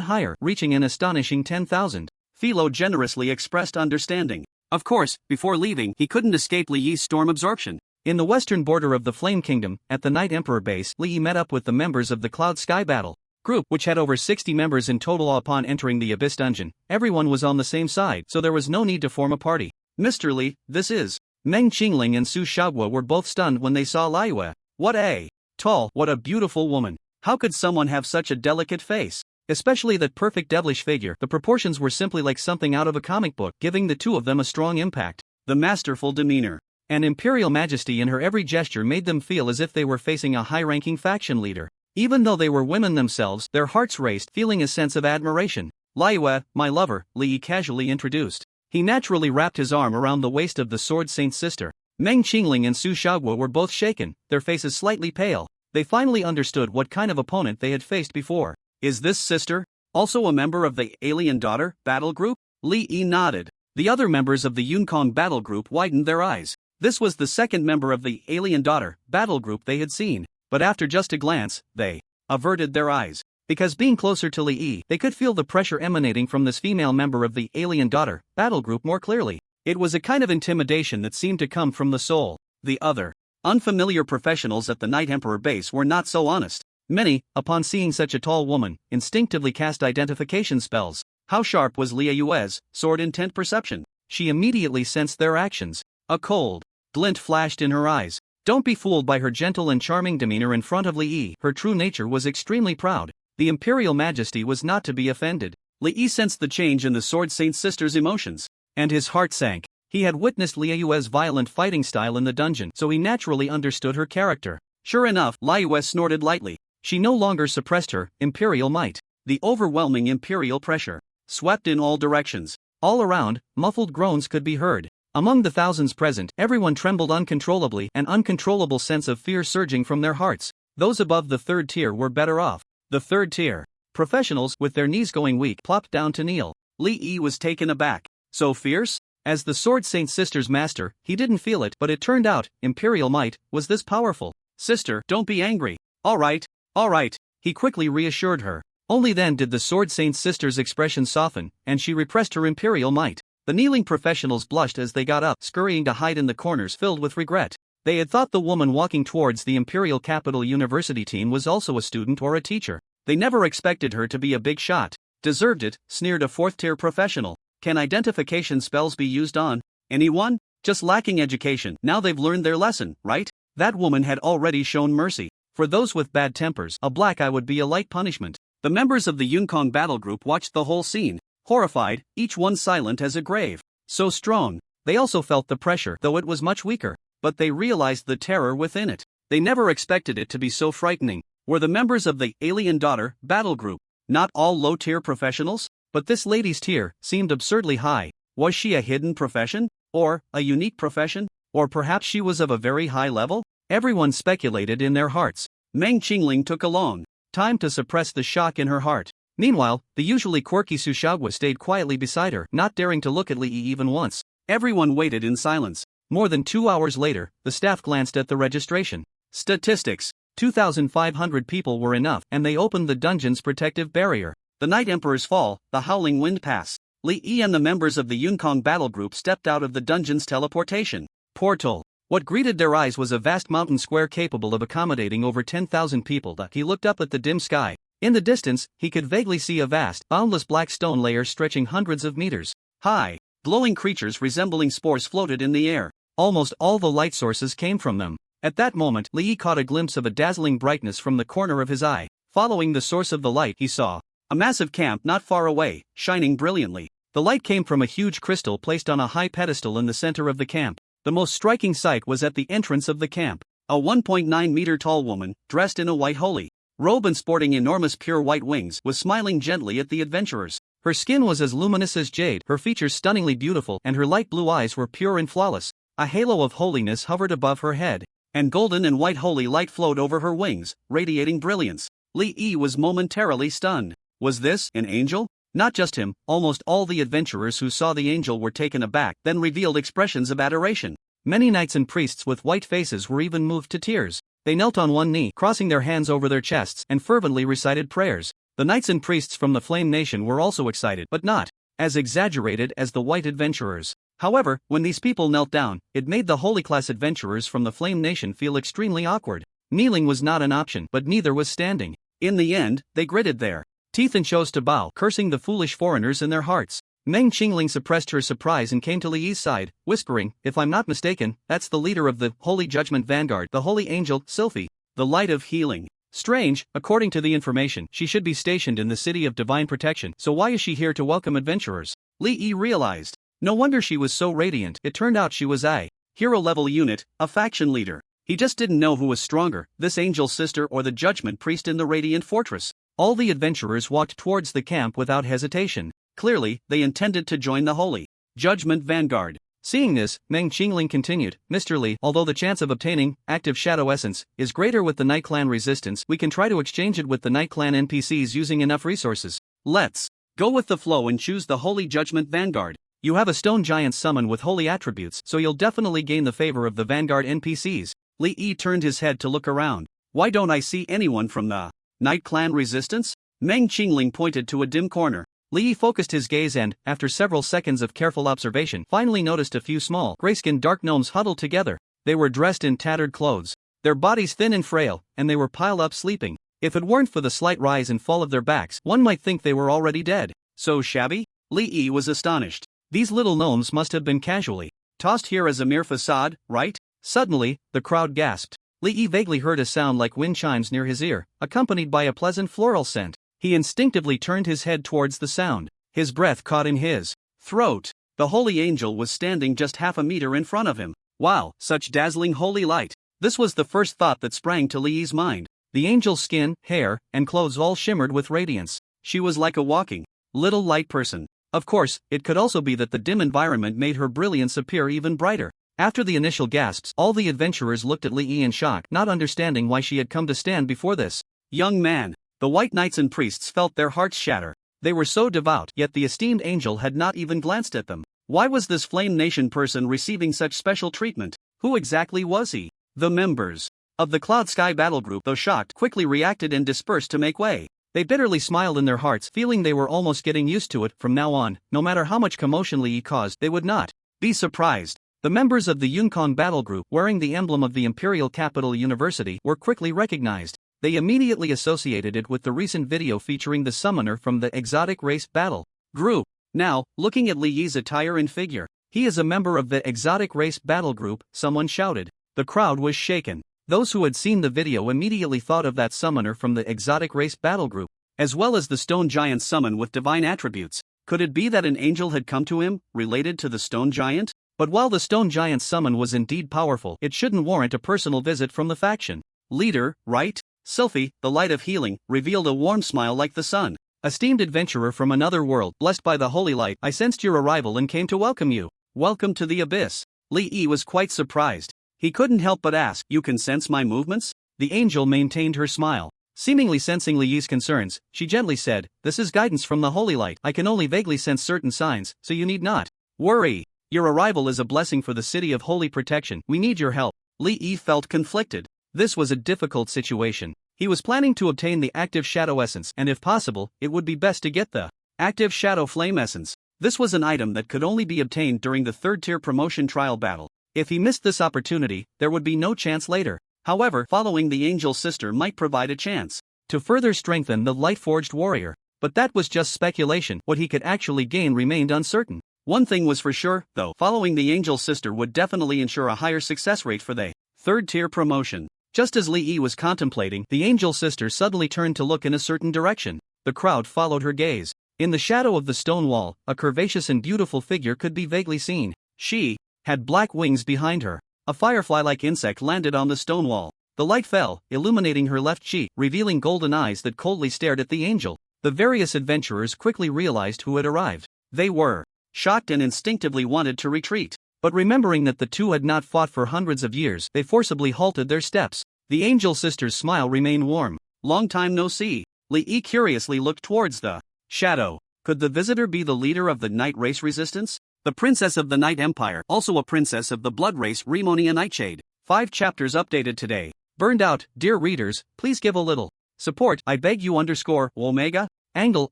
higher, reaching an astonishing 10,000. Philo generously expressed understanding. Of course, before leaving, he couldn't escape Lee's storm absorption. In the western border of the Flame Kingdom, at the Night Emperor base, Lee met up with the members of the Cloud Sky Battle group, which had over 60 members in total. Upon entering the Abyss Dungeon, everyone was on the same side, so there was no need to form a party. Mr. Lee, this is Meng Qingling and Su Xiaoguo were both stunned when they saw Liuyue. What a beautiful woman. How could someone have such a delicate face? Especially that perfect devilish figure. The proportions were simply like something out of a comic book, giving the two of them a strong impact. The masterful demeanor and imperial majesty in her every gesture made them feel as if they were facing a high-ranking faction leader. Even though they were women themselves, their hearts raced, feeling a sense of admiration. Liuyue, my lover, Lee casually introduced. He naturally wrapped his arm around the waist of the Sword Saint's sister. Meng Qingling and Su Xiaoguo were both shaken, their faces slightly pale. They finally understood what kind of opponent they had faced before. Is this sister also a member of the Alien Daughter battle group? Lee nodded. The other members of the Yunкong battle group widened their eyes. This was the second member of the Alien Daughter battle group they had seen, but after just a glance, they averted their eyes. Because being closer to Lee, they could feel the pressure emanating from this female member of the Alien Daughter battle group more clearly. It was a kind of intimidation that seemed to come from the soul. The other unfamiliar professionals at the Night Emperor base were not so honest. Many, upon seeing such a tall woman, instinctively cast identification spells. How sharp was Liuyue's sword intent perception? She immediately sensed their actions. A cold glint flashed in her eyes. Don't be fooled by her gentle and charming demeanor in front of Lee. Her true nature was extremely proud. The imperial majesty was not to be offended. Lee sensed the change in the Sword Saint's sister's emotions, and his heart sank. He had witnessed Liuyue's violent fighting style in the dungeon, so he naturally understood her character. Sure enough, Liuyue snorted lightly. She no longer suppressed her imperial might. The overwhelming imperial pressure swept in all directions. All around, muffled groans could be heard. Among the thousands present, everyone trembled uncontrollably, an uncontrollable sense of fear surging from their hearts. Those above the third tier were better off. The third tier professionals, with their knees going weak, plopped down to kneel. Lee was taken aback. So fierce? As the Sword Saint's sister's master, he didn't feel it, but it turned out, imperial might was this powerful. Sister, don't be angry. All right, he quickly reassured her. Only then did the Sword Saint's sister's expression soften, and she repressed her imperial might. The kneeling professionals blushed as they got up, scurrying to hide in the corners filled with regret. They had thought the woman walking towards the Imperial Capital University team was also a student or a teacher. They never expected her to be a big shot. Deserved it, sneered a fourth-tier professional. Can identification spells be used on anyone? just lacking education. Now they've learned their lesson, right? That woman had already shown mercy. For those with bad tempers, a black eye would be a light punishment. The members of the Yunкong battle group watched the whole scene, horrified, each one silent as a grave. So strong. They also felt the pressure, though it was much weaker. But they realized the terror within it. They never expected it to be so frightening. Were the members of the Alien Daughter battle group not all low-tier professionals? But this lady's tier seemed absurdly high. Was she a hidden profession? Or a unique profession? Or perhaps she was of a very high level? Everyone speculated in their hearts. Meng Qingling took a long time to suppress the shock in her heart. Meanwhile, the usually quirky Su Xiaoguo stayed quietly beside her, not daring to look at Li Yi even once. Everyone waited in silence. More than 2 hours later, the staff glanced at the registration. Statistics. 2,500 people were enough, and they opened the dungeon's protective barrier. The Night Emperor's Fall, the Howling Wind Pass. Li Yi and the members of the Yunкong battle group stepped out of the dungeon's teleportation portal. What greeted their eyes was a vast mountain square capable of accommodating over 10,000 people. He looked up at the dim sky. In the distance, he could vaguely see a vast, boundless black stone layer stretching hundreds of meters high. Glowing creatures resembling spores floated in the air. Almost all the light sources came from them. At that moment, Li Yi caught a glimpse of a dazzling brightness from the corner of his eye. Following the source of the light, he saw a massive camp not far away, shining brilliantly. The light came from a huge crystal placed on a high pedestal in the center of the camp. The most striking sight was at the entrance of the camp. A 1.9-meter tall woman, dressed in a white holy robe and sporting enormous pure white wings, was smiling gently at the adventurers. Her skin was as luminous as jade, her features stunningly beautiful, and her light blue eyes were pure and flawless. A halo of holiness hovered above her head, and golden and white holy light flowed over her wings, radiating brilliance. Li Yi was momentarily stunned. Was this an angel? Not just him, almost all the adventurers who saw the angel were taken aback, then revealed expressions of adoration. Many knights and priests with white faces were even moved to tears. They knelt on one knee, crossing their hands over their chests, and fervently recited prayers. The knights and priests from the Flame Nation were also excited, but not as exaggerated as the white adventurers. However, when these people knelt down, it made the holy class adventurers from the Flame Nation feel extremely awkward. Kneeling was not an option, but neither was standing. In the end, they gritted their teeth and chose to bow, cursing the foolish foreigners in their hearts. Meng Qingling suppressed her surprise and came to Li Yi's side, whispering, "If I'm not mistaken, that's the leader of the Holy Judgment Vanguard, the Holy Angel, Sylphie, the Light of Healing. Strange, according to the information, she should be stationed in the City of Divine Protection, so why is she here to welcome adventurers?" Li Yi realized. No wonder she was so radiant. It turned out she was a hero-level unit, a faction leader. He just didn't know who was stronger, this angel's sister or the Judgment Priest in the Radiant Fortress. All the adventurers walked towards the camp without hesitation. Clearly, they intended to join the Holy Judgment Vanguard. Seeing this, Meng Qingling continued, "Mr. Li, although the chance of obtaining active shadow essence is greater with the Night Clan resistance, we can try to exchange it with the Night Clan NPCs using enough resources. Let's go with the flow and choose the Holy Judgment Vanguard. You have a stone giant summon with holy attributes, so you'll definitely gain the favor of the Vanguard NPCs." Li Yi turned his head to look around. "Why don't I see anyone from the Night Clan resistance?" Meng Qingling pointed to a dim corner. Li Yi focused his gaze and, after several seconds of careful observation, finally noticed a few small, gray-skinned dark gnomes huddled together. They were dressed in tattered clothes, their bodies thin and frail, and they were piled up sleeping. If it weren't for the slight rise and fall of their backs, one might think they were already dead. So shabby? Li Yi was astonished. These little gnomes must have been casually tossed here as a mere facade, right? Suddenly, the crowd gasped. Li Yi vaguely heard a sound like wind chimes near his ear, accompanied by a pleasant floral scent. He instinctively turned his head towards the sound. His breath caught in his throat. The holy angel was standing just half a meter in front of him. Wow, such dazzling holy light. This was the first thought that sprang to Li Yi's mind. The angel's skin, hair, and clothes all shimmered with radiance. She was like a walking, little light person. Of course, it could also be that the dim environment made her brilliance appear even brighter. After the initial gasps, all the adventurers looked at Li Yi in shock, not understanding why she had come to stand before this young man. The white knights and priests felt their hearts shatter. They were so devout, yet the esteemed angel had not even glanced at them. Why was this Flame Nation person receiving such special treatment? Who exactly was he? The members of the Cloud Sky battle group, though shocked, quickly reacted and dispersed to make way. They bitterly smiled in their hearts, feeling they were almost getting used to it. From now on, no matter how much commotion Li Yi caused, they would not be surprised. The members of the Yunкong battle group, wearing the emblem of the Imperial Capital University, were quickly recognized. They immediately associated it with the recent video featuring the summoner from the exotic race battle group. Now, looking at Li Yi's attire and figure, He is a member of the exotic race battle group, someone shouted. The crowd was shaken. Those who had seen the video immediately thought of that summoner from the exotic race battle group, as well as the stone giant summon with divine attributes. Could it be that an angel had come to him, related to the stone giant? But while the stone giant's summon was indeed powerful, it shouldn't warrant a personal visit from the faction leader, right? Sylphie, the light of healing, revealed a warm smile like the sun. Esteemed adventurer from another world, blessed by the holy light, I sensed your arrival and came to welcome you. Welcome to the abyss. Li Yi was quite surprised. He couldn't help but ask, you can sense my movements? The angel maintained her smile. Seemingly sensing Li Yi's concerns, she gently said, this is guidance from the holy light. I can only vaguely sense certain signs, so you need not worry. Your arrival is a blessing for the city of holy protection. We need your help. Li Yi felt conflicted. This was a difficult situation. He was planning to obtain the active shadow essence, and if possible, it would be best to get the active shadow flame essence. This was an item that could only be obtained during the third-tier promotion trial battle. If he missed this opportunity, there would be no chance later. However, following the angel sister might provide a chance to further strengthen the light-forged warrior. But that was just speculation. What he could actually gain remained uncertain. One thing was for sure, though, following the angel sister would definitely ensure a higher success rate for the third-tier promotion. Just as Li Yi was contemplating, the angel sister suddenly turned to look in a certain direction. The crowd followed her gaze. In the shadow of the stone wall, a curvaceous and beautiful figure could be vaguely seen. She had black wings behind her. A firefly-like insect landed on the stone wall. The light fell, illuminating her left cheek, revealing golden eyes that coldly stared at the angel. The various adventurers quickly realized who had arrived. They were shocked and instinctively wanted to retreat. But remembering that the two had not fought for hundreds of years, they forcibly halted their steps. The angel sister's smile remained warm. Long time no see. Li Yi curiously looked towards the shadow. Could the visitor be the leader of the Night Race Resistance? The princess of the Night Empire, also a princess of the blood race Rimonia Nightshade. 5 chapters updated today. Burned out, dear readers, please give a little support, I beg you Omega? Angle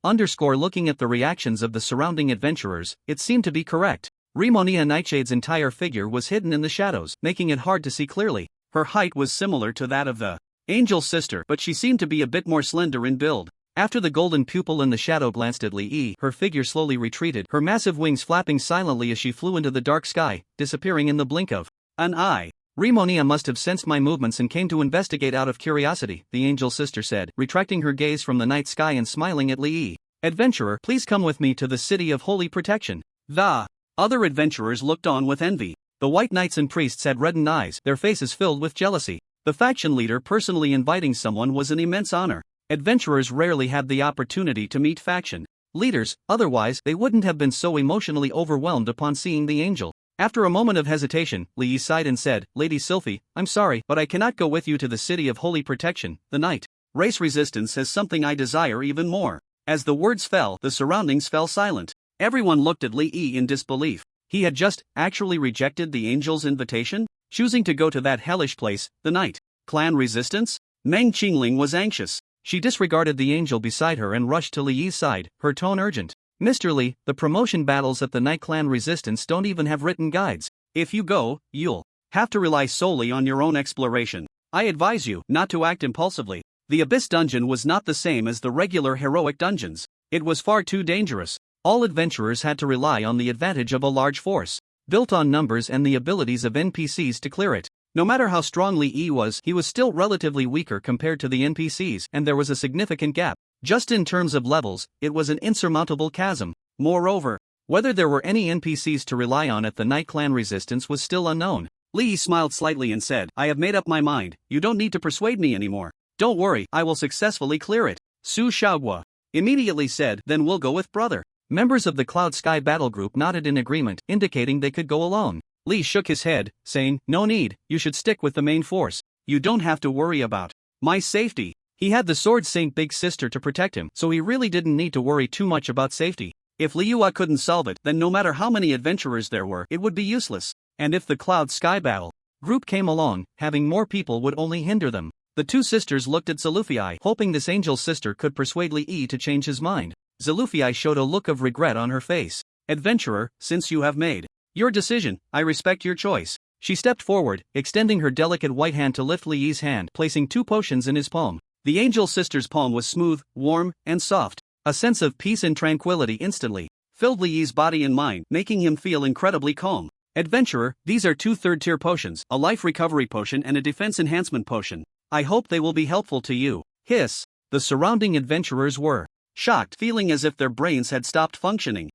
looking at the reactions of the surrounding adventurers, it seemed to be correct. Rimonia Nightshade's entire figure was hidden in the shadows, making it hard to see clearly. Her height was similar to that of the angel sister, but she seemed to be a bit more slender in build. After the golden pupil in the shadow glanced at Li Yi, her figure slowly retreated, her massive wings flapping silently as she flew into the dark sky, disappearing in the blink of an eye. Rimonia must have sensed my movements and came to investigate out of curiosity, the angel sister said, retracting her gaze from the night sky and smiling at Li Yi. Adventurer, please come with me to the city of holy protection. The other adventurers looked on with envy. The white knights and priests had reddened eyes, their faces filled with jealousy. The faction leader personally inviting someone was an immense honor. Adventurers rarely had the opportunity to meet faction leaders, otherwise they wouldn't have been so emotionally overwhelmed upon seeing the angel. After a moment of hesitation, Li Yi sighed and said, Lady Sylphie, I'm sorry, but I cannot go with you to the city of holy protection. The Night Race Resistance has something I desire even more. As the words fell, the surroundings fell silent. Everyone looked at Li Yi in disbelief. He had just actually rejected the angel's invitation, choosing to go to that hellish place, the Night Clan Resistance? Meng Qingling was anxious. She disregarded the angel beside her and rushed to Li Yi's side, her tone urgent. Mr. Li, the promotion battles at the Night Clan Resistance don't even have written guides. If you go, you'll have to rely solely on your own exploration. I advise you not to act impulsively. The Abyss Dungeon was not the same as the regular heroic dungeons. It was far too dangerous. All adventurers had to rely on the advantage of a large force, built on numbers and the abilities of NPCs to clear it. No matter how strong Li Yi was, he was still relatively weaker compared to the NPCs, and there was a significant gap. Just in terms of levels, it was an insurmountable chasm. Moreover, whether there were any NPCs to rely on at the Night Clan Resistance was still unknown. Li Yi smiled slightly and said, I have made up my mind, you don't need to persuade me anymore. Don't worry, I will successfully clear it. Su Xiaogua immediately said, then we'll go with brother. Members of the Cloud Sky Battle Group nodded in agreement, indicating they could go alone. Li shook his head, saying, no need, you should stick with the main force. You don't have to worry about my safety. He had the Sword Saint Big Sister to protect him, so he really didn't need to worry too much about safety. If Liyue couldn't solve it, then no matter how many adventurers there were, it would be useless. And if the Cloud Sky Battle group came along, having more people would only hinder them. The two sisters looked at Zelufii, hoping this angel sister could persuade Li Yi to change his mind. Zelufii showed a look of regret on her face. Adventurer, since you have made your decision, I respect your choice. She stepped forward, extending her delicate white hand to lift Li Yi's hand, placing 2 potions in his palm. The angel sister's palm was smooth, warm, and soft. A sense of peace and tranquility instantly filled Li Yi's body and mind, making him feel incredibly calm. Adventurer, these are two third-tier potions, a life recovery potion and a defense enhancement potion. I hope they will be helpful to you. Hiss. The surrounding adventurers were shocked, feeling as if their brains had stopped functioning.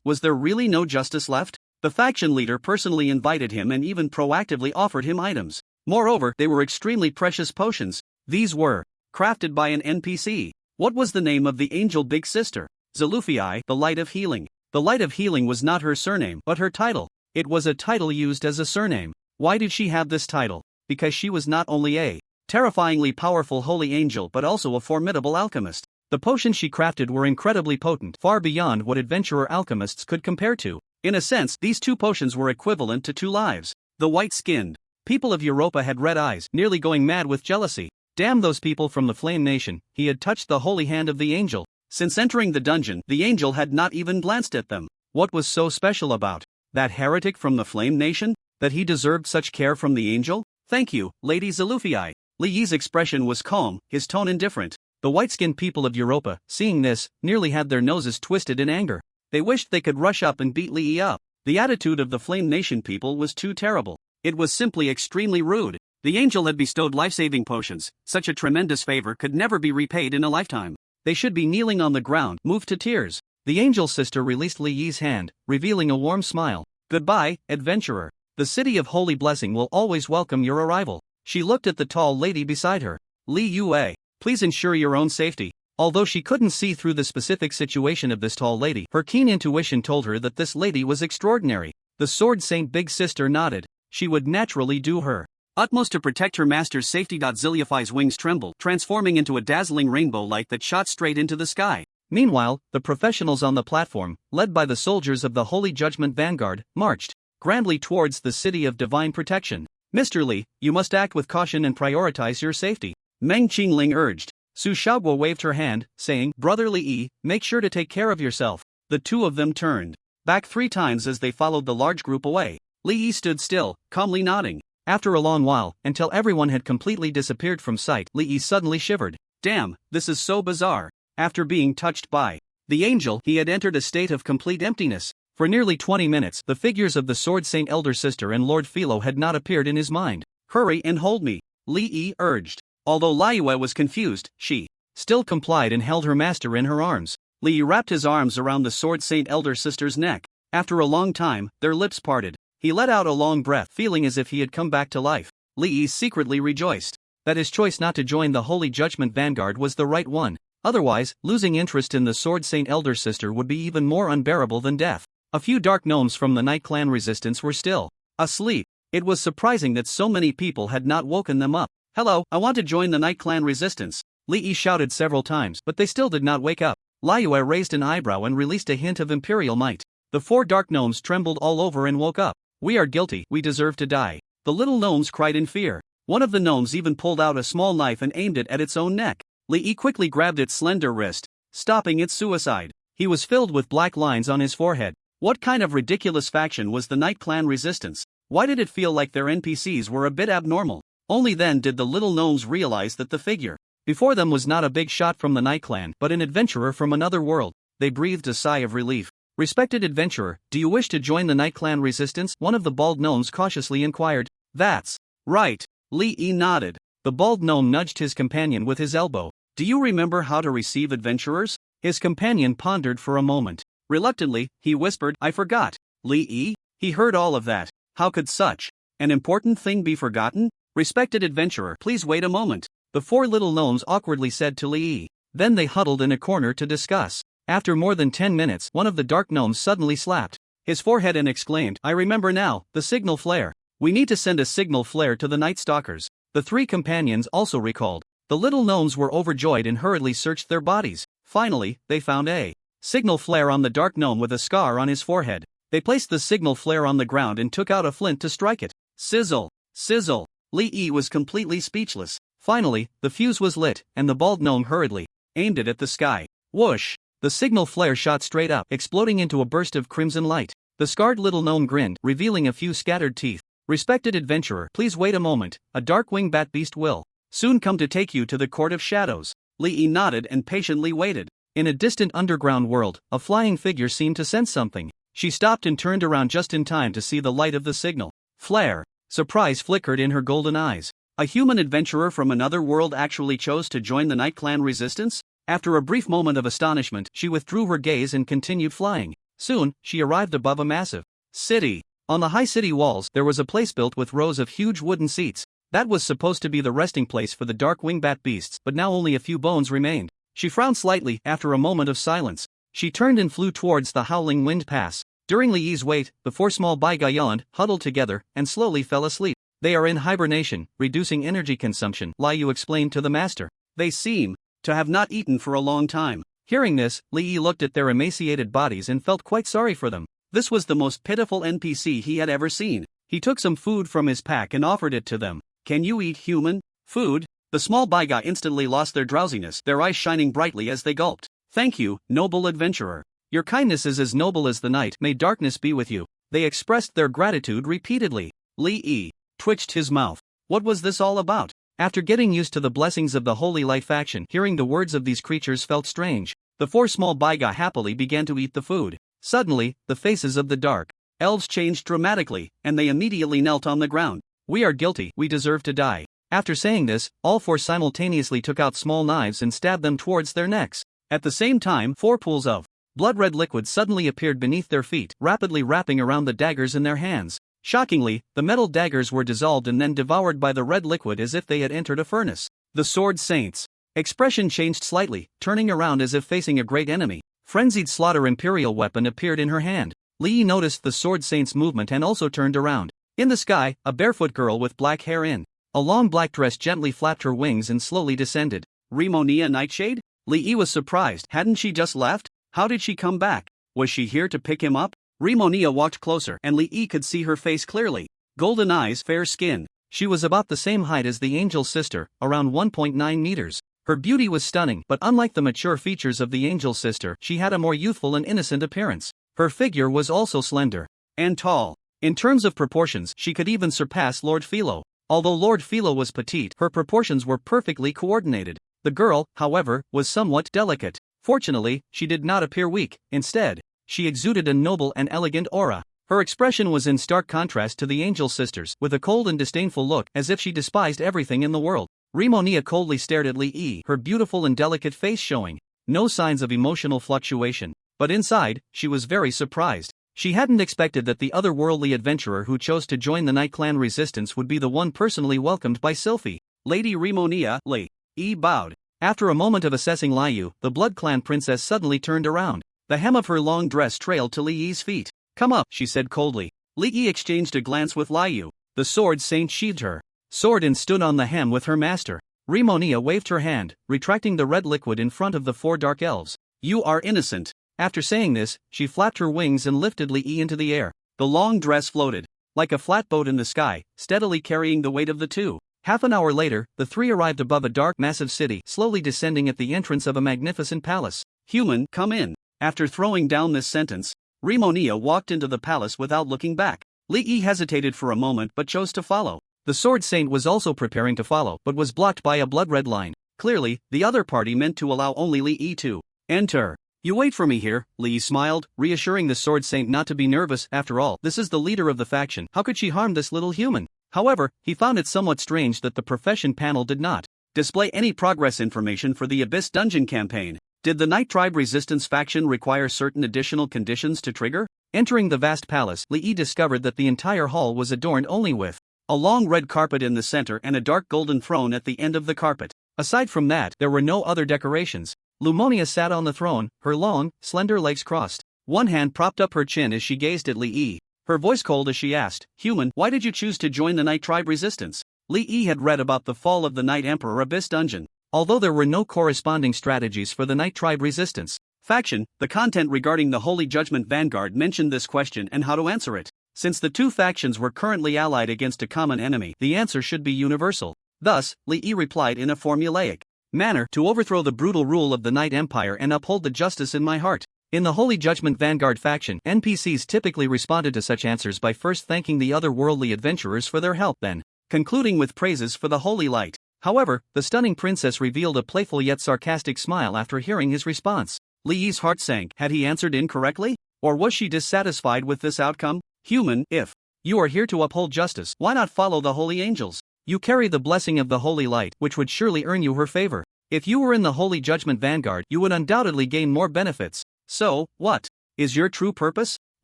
Was there really no justice left? The faction leader personally invited him and even proactively offered him items. Moreover, they were extremely precious potions. These were crafted by an NPC. What was the name of the angel big sister? Zalufii, the Light of Healing. The Light of Healing was not her surname, but her title. It was a title used as a surname. Why did she have this title? Because she was not only a terrifyingly powerful holy angel but also a formidable alchemist. The potions she crafted were incredibly potent, far beyond what adventurer alchemists could compare to. In a sense, these two potions were equivalent to two lives. The white-skinned people of Europa had red eyes, nearly going mad with jealousy. Damn those people from the Flame Nation, he had touched the holy hand of the angel. Since entering the dungeon, the angel had not even glanced at them. What was so special about that heretic from the Flame Nation, that he deserved such care from the angel? Thank you, Lady Zalufii. Li Yi's expression was calm, his tone indifferent. The white-skinned people of Europa, seeing this, nearly had their noses twisted in anger. They wished they could rush up and beat Li Yi up. The attitude of the Flame Nation people was too terrible. It was simply extremely rude. The angel had bestowed life-saving potions. Such a tremendous favor could never be repaid in a lifetime. They should be kneeling on the ground, moved to tears. The angel's sister released Li Yi's hand, revealing a warm smile. Goodbye, adventurer. The city of holy blessing will always welcome your arrival. She looked at the tall lady beside her. Li Yue, please ensure your own safety. Although she couldn't see through the specific situation of this tall lady, her keen intuition told her that this lady was extraordinary. The Sword Saint Big Sister nodded. She would naturally do her utmost to protect her master's safety. Zillifi's wings trembled, transforming into a dazzling rainbow light that shot straight into the sky. Meanwhile, the professionals on the platform, led by the soldiers of the Holy Judgment Vanguard, marched grandly towards the city of divine protection. Mr. Li, you must act with caution and prioritize your safety, Meng Qingling urged. Su Xiaoguo waved her hand, saying, Brother Li Yi, make sure to take care of yourself. The two of them turned back 3 times as they followed the large group away. Li Yi stood still, calmly nodding. After a long while, until everyone had completely disappeared from sight, Li Yi suddenly shivered. Damn, this is so bizarre. After being touched by the angel, he had entered a state of complete emptiness. For nearly 20 minutes, the figures of the Sword Saint Elder Sister and Lord Philo had not appeared in his mind. Hurry and hold me, Li Yi urged. Although Liyue was confused, she still complied and held her master in her arms. Li Yi wrapped his arms around the Sword Saint Elder Sister's neck. After a long time, their lips parted. He let out a long breath, feeling as if he had come back to life. Li Yi secretly rejoiced that his choice not to join the Holy Judgment Vanguard was the right one. Otherwise, losing interest in the Sword Saint Elder Sister would be even more unbearable than death. A few dark gnomes from the Night Clan resistance were still asleep. It was surprising that so many people had not woken them up. Hello, I want to join the Night Clan resistance, Li Yi shouted several times, but they still did not wake up. Liyue raised an eyebrow and released a hint of imperial might. The 4 dark gnomes trembled all over and woke up. We are guilty, we deserve to die. The little gnomes cried in fear. One of the gnomes even pulled out a small knife and aimed it at its own neck. Li Yi quickly grabbed its slender wrist, stopping its suicide. He was filled with black lines on his forehead. What kind of ridiculous faction was the Night Clan resistance? Why did it feel like their NPCs were a bit abnormal? Only then did the little gnomes realize that the figure before them was not a big shot from the Night Clan, but an adventurer from another world. They breathed a sigh of relief. Respected adventurer, do you wish to join the Night Clan resistance? One of the bald gnomes cautiously inquired. That's right. Li Yi nodded. The bald gnome nudged his companion with his elbow. Do you remember how to receive adventurers? His companion pondered for a moment. Reluctantly, he whispered, I forgot. Li Yi? He heard all of that. How could such an important thing be forgotten? Respected adventurer, please wait a moment, the 4 little gnomes awkwardly said to Li Yi. Then they huddled in a corner to discuss. After more than 10 minutes, one of the dark gnomes suddenly slapped his forehead and exclaimed, I remember now, the signal flare. We need to send a signal flare to the Night Stalkers. The 3 companions also recalled. The little gnomes were overjoyed and hurriedly searched their bodies. Finally, they found a signal flare on the dark gnome with a scar on his forehead. They placed the signal flare on the ground and took out a flint to strike it. Sizzle! Sizzle! Li Yi was completely speechless. Finally, the fuse was lit, and the bald gnome hurriedly aimed it at the sky. Whoosh! The signal flare shot straight up, exploding into a burst of crimson light. The scarred little gnome grinned, revealing a few scattered teeth. Respected adventurer, please wait a moment, a dark-winged bat beast will soon come to take you to the Court of Shadows. Li Yi nodded and patiently waited. In a distant underground world, a flying figure seemed to sense something. She stopped and turned around just in time to see the light of the signal. Flare. Surprise flickered in her golden eyes. A human adventurer from another world actually chose to join the Night Clan resistance? After a brief moment of astonishment, she withdrew her gaze and continued flying. Soon, she arrived above a massive city. On the high city walls, there was a place built with rows of huge wooden seats. That was supposed to be the resting place for the dark wingbat beasts, but now only a few bones remained. She frowned slightly after a moment of silence. She turned and flew towards the howling wind pass. During Li Yi's wait, the four small Baiga yawned, huddled together, and slowly fell asleep. They are in hibernation, reducing energy consumption, Li Yu explained to the master. They seem to have not eaten for a long time. Hearing this, Li Yi looked at their emaciated bodies and felt quite sorry for them. This was the most pitiful NPC he had ever seen. He took some food from his pack and offered it to them. Can you eat human food? The small Baiga instantly lost their drowsiness, their eyes shining brightly as they gulped. Thank you, noble adventurer. Your kindness is as noble as the night, may darkness be with you. They expressed their gratitude repeatedly. Li Yi twitched his mouth. What was this all about? After getting used to the blessings of the Holy Light faction, hearing the words of these creatures felt strange. The four small Baiga happily began to eat the food. Suddenly, the faces of the dark elves changed dramatically, and they immediately knelt on the ground. We are guilty, we deserve to die. After saying this, all four simultaneously took out small knives and stabbed them towards their necks. At the same time, four pools of blood-red liquid suddenly appeared beneath their feet, rapidly wrapping around the daggers in their hands. Shockingly, the metal daggers were dissolved and then devoured by the red liquid as if they had entered a furnace. The Sword Saints' expression changed slightly, turning around as if facing a great enemy. Frenzied slaughter imperial weapon appeared in her hand. Li Yi noticed the Sword Saint's movement and also turned around. In the sky, a barefoot girl with black hair in a long black dress gently flapped her wings and slowly descended. Rimonia Nightshade? Li Yi was surprised. Hadn't she just left? How did she come back? Was she here to pick him up? Rimonia walked closer and Li Yi could see her face clearly. Golden eyes, fair skin. She was about the same height as the angel's sister, around 1.9 meters. Her beauty was stunning, but unlike the mature features of the angel's sister, she had a more youthful and innocent appearance. Her figure was also slender and tall. In terms of proportions, she could even surpass Lord Philo. Although Lord Philo was petite, her proportions were perfectly coordinated. The girl, however, was somewhat delicate. Fortunately, she did not appear weak. Instead, she exuded a noble and elegant aura. Her expression was in stark contrast to the angel sisters, with a cold and disdainful look, as if she despised everything in the world. Rimonia coldly stared at Li Yi, her beautiful and delicate face showing no signs of emotional fluctuation. But inside, she was very surprised. She hadn't expected that the otherworldly adventurer who chose to join the Night Clan resistance would be the one personally welcomed by Sylphie. Lady Rimonia, Li Yi bowed. After a moment of assessing Li Yu, the Blood Clan princess suddenly turned around. The hem of her long dress trailed to Li Yi's feet. Come up, she said coldly. Li Yi exchanged a glance with Li Yu. The Sword Saint sheathed her sword and stood on the hem with her master. Rimonia waved her hand, retracting the red liquid in front of the four dark elves. You are innocent. After saying this, she flapped her wings and lifted Li Yi into the air. The long dress floated like a flatboat in the sky, steadily carrying the weight of the two. Half an hour later, the three arrived above a dark, massive city, slowly descending at the entrance of a magnificent palace. Human, come in. After throwing down this sentence, Rimonia walked into the palace without looking back. Li Yi hesitated for a moment but chose to follow. The Sword Saint was also preparing to follow but was blocked by a blood-red line. Clearly, the other party meant to allow only Li Yi to enter. You wait for me here, Li Yi smiled, reassuring the Sword Saint not to be nervous. After all, this is the leader of the faction. How could she harm this little human? However, he found it somewhat strange that the profession panel did not display any progress information for the Abyss Dungeon campaign. Did the Night Tribe Resistance faction require certain additional conditions to trigger? Entering the vast palace, Li Yi discovered that the entire hall was adorned only with a long red carpet in the center and a dark golden throne at the end of the carpet. Aside from that, there were no other decorations. Lumonia sat on the throne, her long, slender legs crossed. One hand propped up her chin as she gazed at Li Yi. Her voice cold as she asked, Human, why did you choose to join the Night Tribe Resistance? Li Yi had read about the fall of the Night Emperor Abyss Dungeon. Although there were no corresponding strategies for the Night Tribe Resistance faction, the content regarding the Holy Judgment Vanguard mentioned this question and how to answer it. Since the two factions were currently allied against a common enemy, the answer should be universal. Thus, Li Yi replied in a formulaic manner, to overthrow the brutal rule of the Night Empire and uphold the justice in my heart. In the Holy Judgment Vanguard faction, NPCs typically responded to such answers by first thanking the otherworldly adventurers for their help, then concluding with praises for the Holy Light. However, the stunning princess revealed a playful yet sarcastic smile after hearing his response. Li Yi's heart sank. Had he answered incorrectly? Or was she dissatisfied with this outcome? Human, if you are here to uphold justice, why not follow the holy angels? You carry the blessing of the holy light, which would surely earn you her favor. If you were in the holy judgment vanguard, you would undoubtedly gain more benefits. So, what is your true purpose?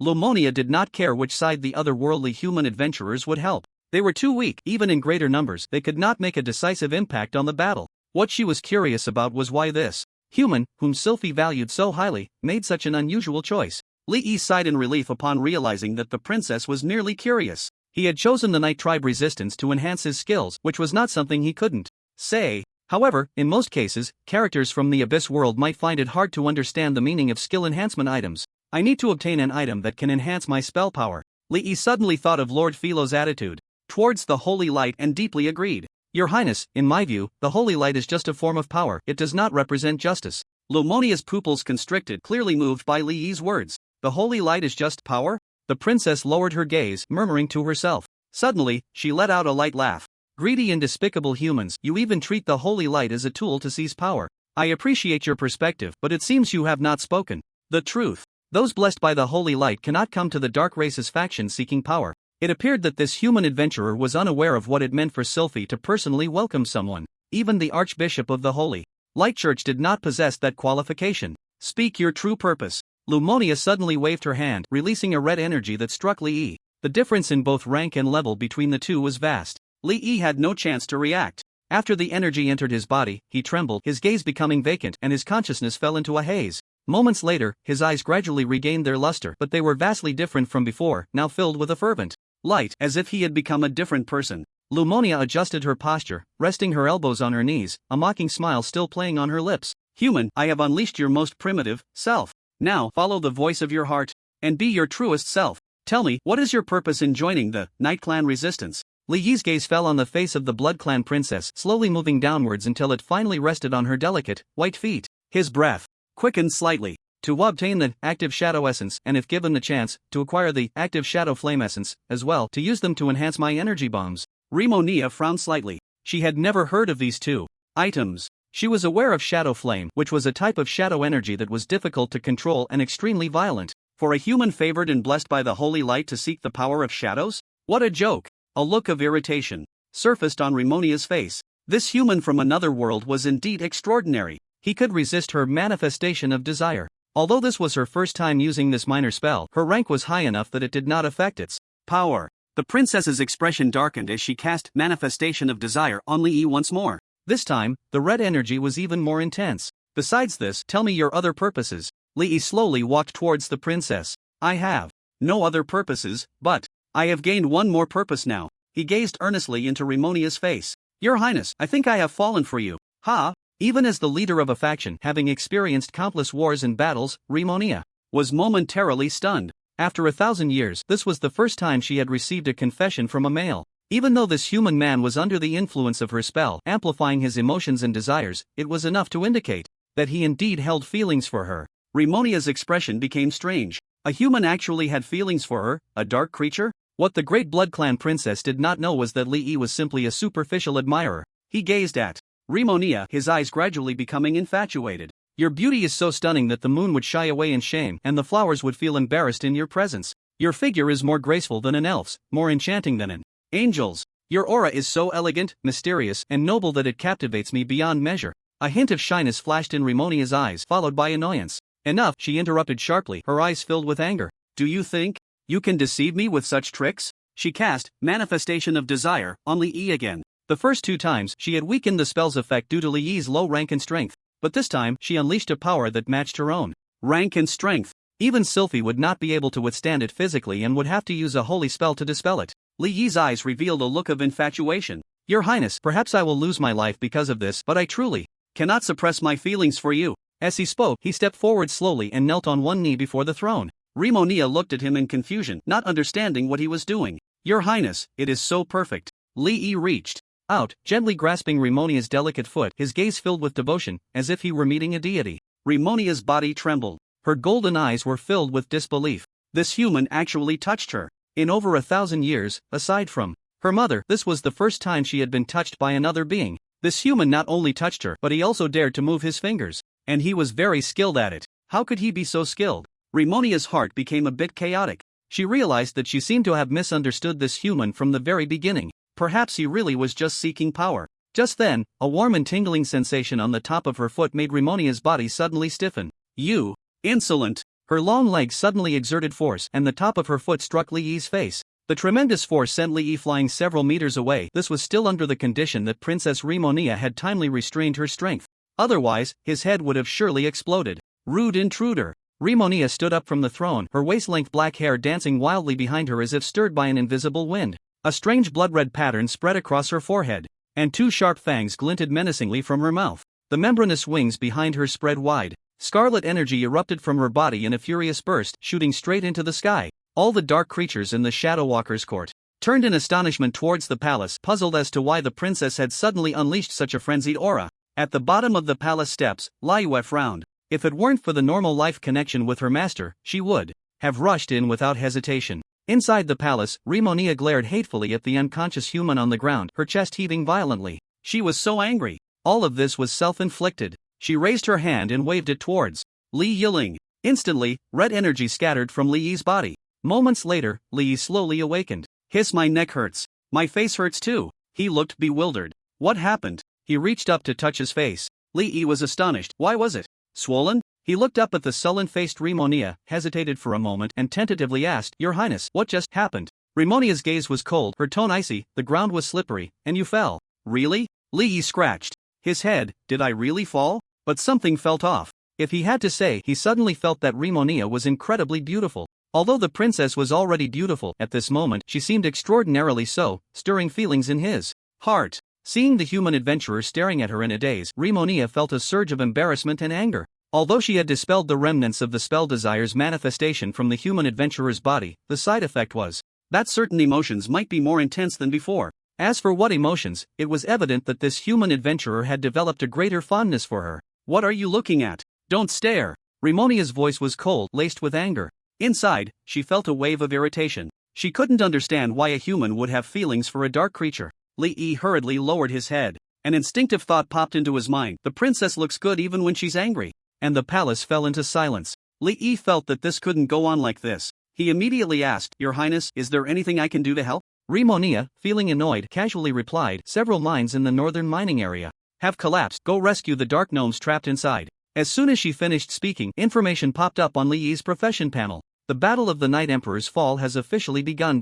Lumonia did not care which side the otherworldly human adventurers would help. They were too weak. Even in greater numbers, they could not make a decisive impact on the battle. What she was curious about was why this human, whom Sylphie valued so highly, made such an unusual choice. Li Yi sighed in relief upon realizing that the princess was merely curious. He had chosen the Night Tribe resistance to enhance his skills, which was not something he couldn't say. However, in most cases, characters from the Abyss world might find it hard to understand the meaning of skill enhancement items. I need to obtain an item that can enhance my spell power. Li Yi suddenly thought of Lord Philo's attitude towards the holy light and deeply agreed. Your Highness, in my view, the holy light is just a form of power. It does not represent justice. Lumonia's pupils constricted, clearly moved by Li Yi's words. The holy light is just power? The princess lowered her gaze, murmuring to herself. Suddenly, she let out a light laugh. Greedy and despicable humans, you even treat the holy light as a tool to seize power. I appreciate your perspective, but it seems you have not spoken the truth. Those blessed by the holy light cannot come to the dark race's faction seeking power. It appeared that this human adventurer was unaware of what it meant for Sylphie to personally welcome someone. Even the Archbishop of the Holy Light Church did not possess that qualification. Speak your true purpose. Lumonia suddenly waved her hand, releasing a red energy that struck Li Yi. The difference in both rank and level between the two was vast. Li Yi had no chance to react. After the energy entered his body, he trembled, his gaze becoming vacant, and his consciousness fell into a haze. Moments later, his eyes gradually regained their luster, but they were vastly different from before, now filled with a fervent light, as if he had become a different person. Lumonia adjusted her posture, resting her elbows on her knees, a mocking smile still playing on her lips. Human, I have unleashed your most primitive self. Now, follow the voice of your heart, and be your truest self. Tell me, what is your purpose in joining the Night Clan resistance? Li Yi's gaze fell on the face of the Blood Clan princess, slowly moving downwards until it finally rested on her delicate, white feet. His breath quickened slightly. To obtain the active shadow essence, and if given the chance, to acquire the active shadow flame essence, as well, to use them to enhance my energy bombs. Rimonia frowned slightly. She had never heard of these two items. She was aware of shadow flame, which was a type of shadow energy that was difficult to control and extremely violent. For a human favored and blessed by the holy light to seek the power of shadows? What a joke! A look of irritation surfaced on Rimonia's face. This human from another world was indeed extraordinary. He could resist her manifestation of desire. Although this was her first time using this minor spell, her rank was high enough that it did not affect its power. The princess's expression darkened as she cast Manifestation of Desire on Li Yi once more. This time, the red energy was even more intense. Besides this, tell me your other purposes. Li Yi slowly walked towards the princess. I have no other purposes, but I have gained one more purpose now. He gazed earnestly into Rimonia's face. Your Highness, I think I have fallen for you. Ha! Even as the leader of a faction, having experienced countless wars and battles, Rimonia was momentarily stunned. After 1,000 years, this was the first time she had received a confession from a male. Even though this human man was under the influence of her spell, amplifying his emotions and desires, it was enough to indicate that he indeed held feelings for her. Rimonia's expression became strange. A human actually had feelings for her, a dark creature? What the great Blood Clan princess did not know was that Li Yi was simply a superficial admirer. He gazed at Rimonia, his eyes gradually becoming infatuated. Your beauty is so stunning that the moon would shy away in shame, and the flowers would feel embarrassed in your presence. Your figure is more graceful than an elf's, more enchanting than an angel's. Your aura is so elegant, mysterious, and noble that it captivates me beyond measure. A hint of shyness flashed in Rimonia's eyes, followed by annoyance. Enough, she interrupted sharply, her eyes filled with anger. Do you think you can deceive me with such tricks? She cast Manifestation of Desire on Li Yi again. The first two times, she had weakened the spell's effect due to Li Yi's low rank and strength, but this time, she unleashed a power that matched her own rank and strength. Even Sylphie would not be able to withstand it physically and would have to use a holy spell to dispel it. Li Yi's eyes revealed a look of infatuation. Your Highness, perhaps I will lose my life because of this, but I truly cannot suppress my feelings for you. As he spoke, he stepped forward slowly and knelt on one knee before the throne. Rimonia looked at him in confusion, not understanding what he was doing. Your Highness, it is so perfect. Li Yi reached out, gently grasping Rimonia's delicate foot, his gaze filled with devotion, as if he were meeting a deity. Rimonia's body trembled. Her golden eyes were filled with disbelief. This human actually touched her. In over 1,000 years, aside from her mother, this was the first time she had been touched by another being. This human not only touched her, but he also dared to move his fingers. And he was very skilled at it. How could he be so skilled? Remonia's heart became a bit chaotic. She realized that she seemed to have misunderstood this human from the very beginning. Perhaps he really was just seeking power. Just then, a warm and tingling sensation on the top of her foot made Remonia's body suddenly stiffen. You insolent! Her long legs suddenly exerted force, and the top of her foot struck Li Yi's face. The tremendous force sent Li Yi flying several meters away. This was still under the condition that Princess Remonia had timely restrained her strength. Otherwise, his head would have surely exploded. Rude intruder! Remonia stood up from the throne, her waist-length black hair dancing wildly behind her as if stirred by an invisible wind. A strange blood-red pattern spread across her forehead, and two sharp fangs glinted menacingly from her mouth. The membranous wings behind her spread wide. Scarlet energy erupted from her body in a furious burst, shooting straight into the sky. All the dark creatures in the Shadow Walker's court turned in astonishment towards the palace, puzzled as to why the princess had suddenly unleashed such a frenzied aura. At the bottom of the palace steps, Liyue frowned. If it weren't for the normal life connection with her master, she would have rushed in without hesitation. Inside the palace, Remonia glared hatefully at the unconscious human on the ground, her chest heaving violently. She was so angry. All of this was self-inflicted. She raised her hand and waved it towards Li Yiling. Instantly, red energy scattered from Li Yi's body. Moments later, Li Yi slowly awakened. Hiss, my neck hurts. My face hurts too. He looked bewildered. What happened? He reached up to touch his face. Li Yi was astonished. Why was it swollen? He looked up at the sullen-faced Remonia, hesitated for a moment, and tentatively asked, Your Highness, what just happened? Remonia's gaze was cold, her tone icy. The ground was slippery, and you fell. Really? Li Yi scratched his head. Did I really fall? But something felt off. If he had to say, he suddenly felt that Remonia was incredibly beautiful. Although the princess was already beautiful, at this moment she seemed extraordinarily so, stirring feelings in his heart. Seeing the human adventurer staring at her in a daze, Remonia felt a surge of embarrassment and anger. Although she had dispelled the remnants of the spell desire's manifestation from the human adventurer's body, the side effect was that certain emotions might be more intense than before. As for what emotions, it was evident that this human adventurer had developed a greater fondness for her. What are you looking at? Don't stare. Remonia's voice was cold, laced with anger. Inside, she felt a wave of irritation. She couldn't understand why a human would have feelings for a dark creature. Li Yi hurriedly lowered his head. An instinctive thought popped into his mind. The princess looks good even when she's angry. And the palace fell into silence. Li Yi felt that this couldn't go on like this. He immediately asked, Your Highness, is there anything I can do to help? Remonia, feeling annoyed, casually replied, Several mines in the northern mining area have collapsed. Go rescue the dark gnomes trapped inside. As soon as she finished speaking, information popped up on Li Yi's profession panel. The Battle of the Night Emperor's fall has officially begun.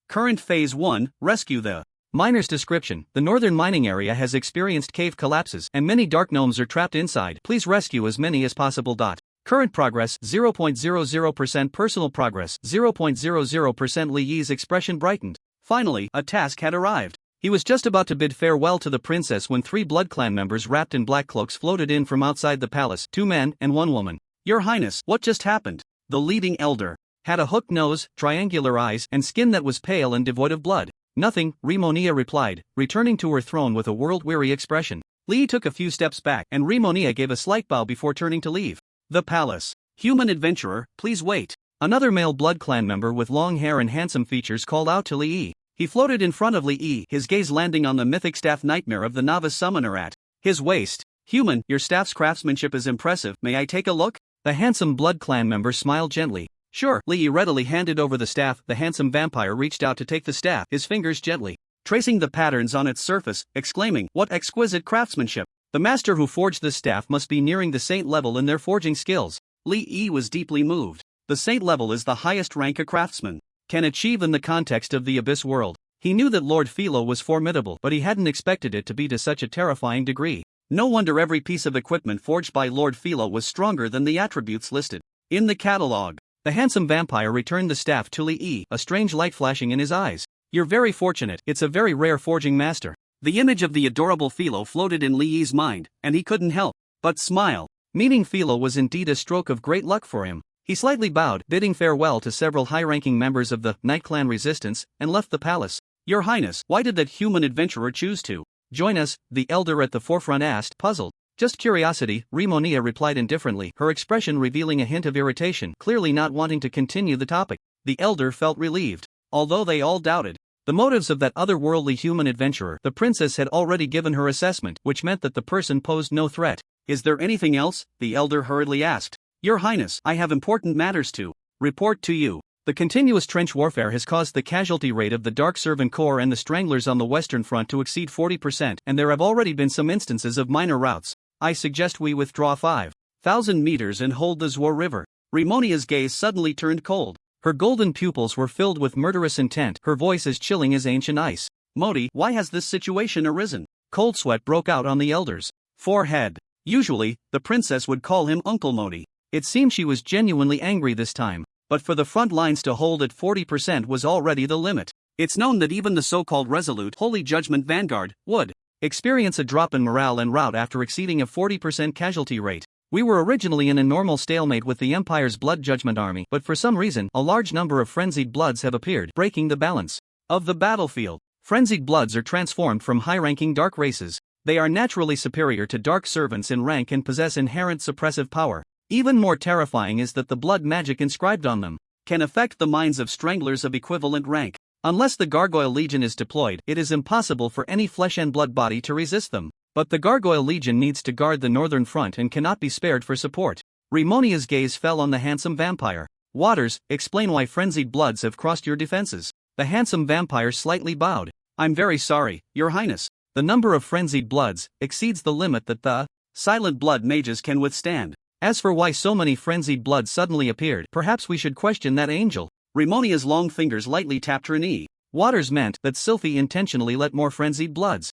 Current Phase 1, Rescue the Miner's description. The northern mining area has experienced cave collapses, and many dark gnomes are trapped inside. Please rescue as many as possible. Current progress 0.00%. Personal progress 0.00%. Li Yi's expression brightened. Finally, a task had arrived. He was just about to bid farewell to the princess when 3 Blood Clan members wrapped in black cloaks floated in from outside the palace, 2 men and 1 woman. Your Highness, what just happened? The leading elder had a hooked nose, triangular eyes, and skin that was pale and devoid of blood. Nothing, Remonia replied, returning to her throne with a world-weary expression. Li Yi took a few steps back, and Remonia gave a slight bow before turning to leave the palace. Human adventurer, please wait. Another male Blood Clan member with long hair and handsome features called out to Li Yi. He floated in front of Li Yi, his gaze landing on the mythic staff Nightmare of the Novice Summoner at his waist. Human, your staff's craftsmanship is impressive. May I take a look? The handsome Blood Clan member smiled gently. Sure. Li Yi readily handed over the staff. The handsome vampire reached out to take the staff, his fingers gently tracing the patterns on its surface, exclaiming, What exquisite craftsmanship! The master who forged this staff must be nearing the saint level in their forging skills. Li Yi was deeply moved. The saint level is the highest rank a craftsman can achieve in the context of the Abyss world. He knew that Lord Philo was formidable, but he hadn't expected it to be to such a terrifying degree. No wonder every piece of equipment forged by Lord Philo was stronger than the attributes listed in the catalogue. The handsome vampire returned the staff to Li Yi, a strange light flashing in his eyes. You're very fortunate, it's a very rare forging master. The image of the adorable Philo floated in Li Yi's mind, and he couldn't help but smile. Meaning Philo was indeed a stroke of great luck for him. He slightly bowed, bidding farewell to several high-ranking members of the Night Clan resistance, and left the palace. Your Highness, why did that human adventurer choose to join us? The elder at the forefront asked, puzzled. Just curiosity, Remonia replied indifferently, her expression revealing a hint of irritation, clearly not wanting to continue the topic. The elder felt relieved. Although they all doubted The motives of that otherworldly human adventurer. The princess had already given her assessment, which meant that the person posed no threat. Is there anything else? The elder hurriedly asked. Your Highness, I have important matters to report to you. The continuous trench warfare has caused the casualty rate of the Dark Servant Corps and the Stranglers on the Western Front to exceed 40%, and there have already been some instances of minor routes. I suggest we withdraw 5,000 meters and hold the Zwar River. Remonia's gaze suddenly turned cold. Her golden pupils were filled with murderous intent, her voice as chilling as ancient ice. Modi, why has this situation arisen? Cold sweat broke out on the elder's forehead. Usually, the princess would call him Uncle Modi. It seemed she was genuinely angry this time. But for the front lines to hold at 40% was already the limit. It's known that even the so-called resolute Holy Judgment Vanguard would experience a drop in morale en route after exceeding a 40% casualty rate. We were originally in a normal stalemate with the Empire's Blood Judgment Army, but for some reason, a large number of frenzied bloods have appeared, breaking the balance of the battlefield. Frenzied bloods are transformed from high-ranking dark races. They are naturally superior to dark servants in rank and possess inherent suppressive power. Even more terrifying is that the blood magic inscribed on them can affect the minds of stranglers of equivalent rank. Unless the Gargoyle Legion is deployed, it is impossible for any flesh and blood body to resist them. But the Gargoyle Legion needs to guard the northern front and cannot be spared for support. Remonia's gaze fell on the handsome vampire. Waters, explain why frenzied bloods have crossed your defenses. The handsome vampire slightly bowed. I'm very sorry, Your Highness. The number of frenzied bloods exceeds the limit that the silent blood mages can withstand. As for why so many frenzied bloods suddenly appeared, perhaps we should question that angel. Remonia's long fingers lightly tapped her knee. Waters meant that Sylphie intentionally let more frenzied bloods.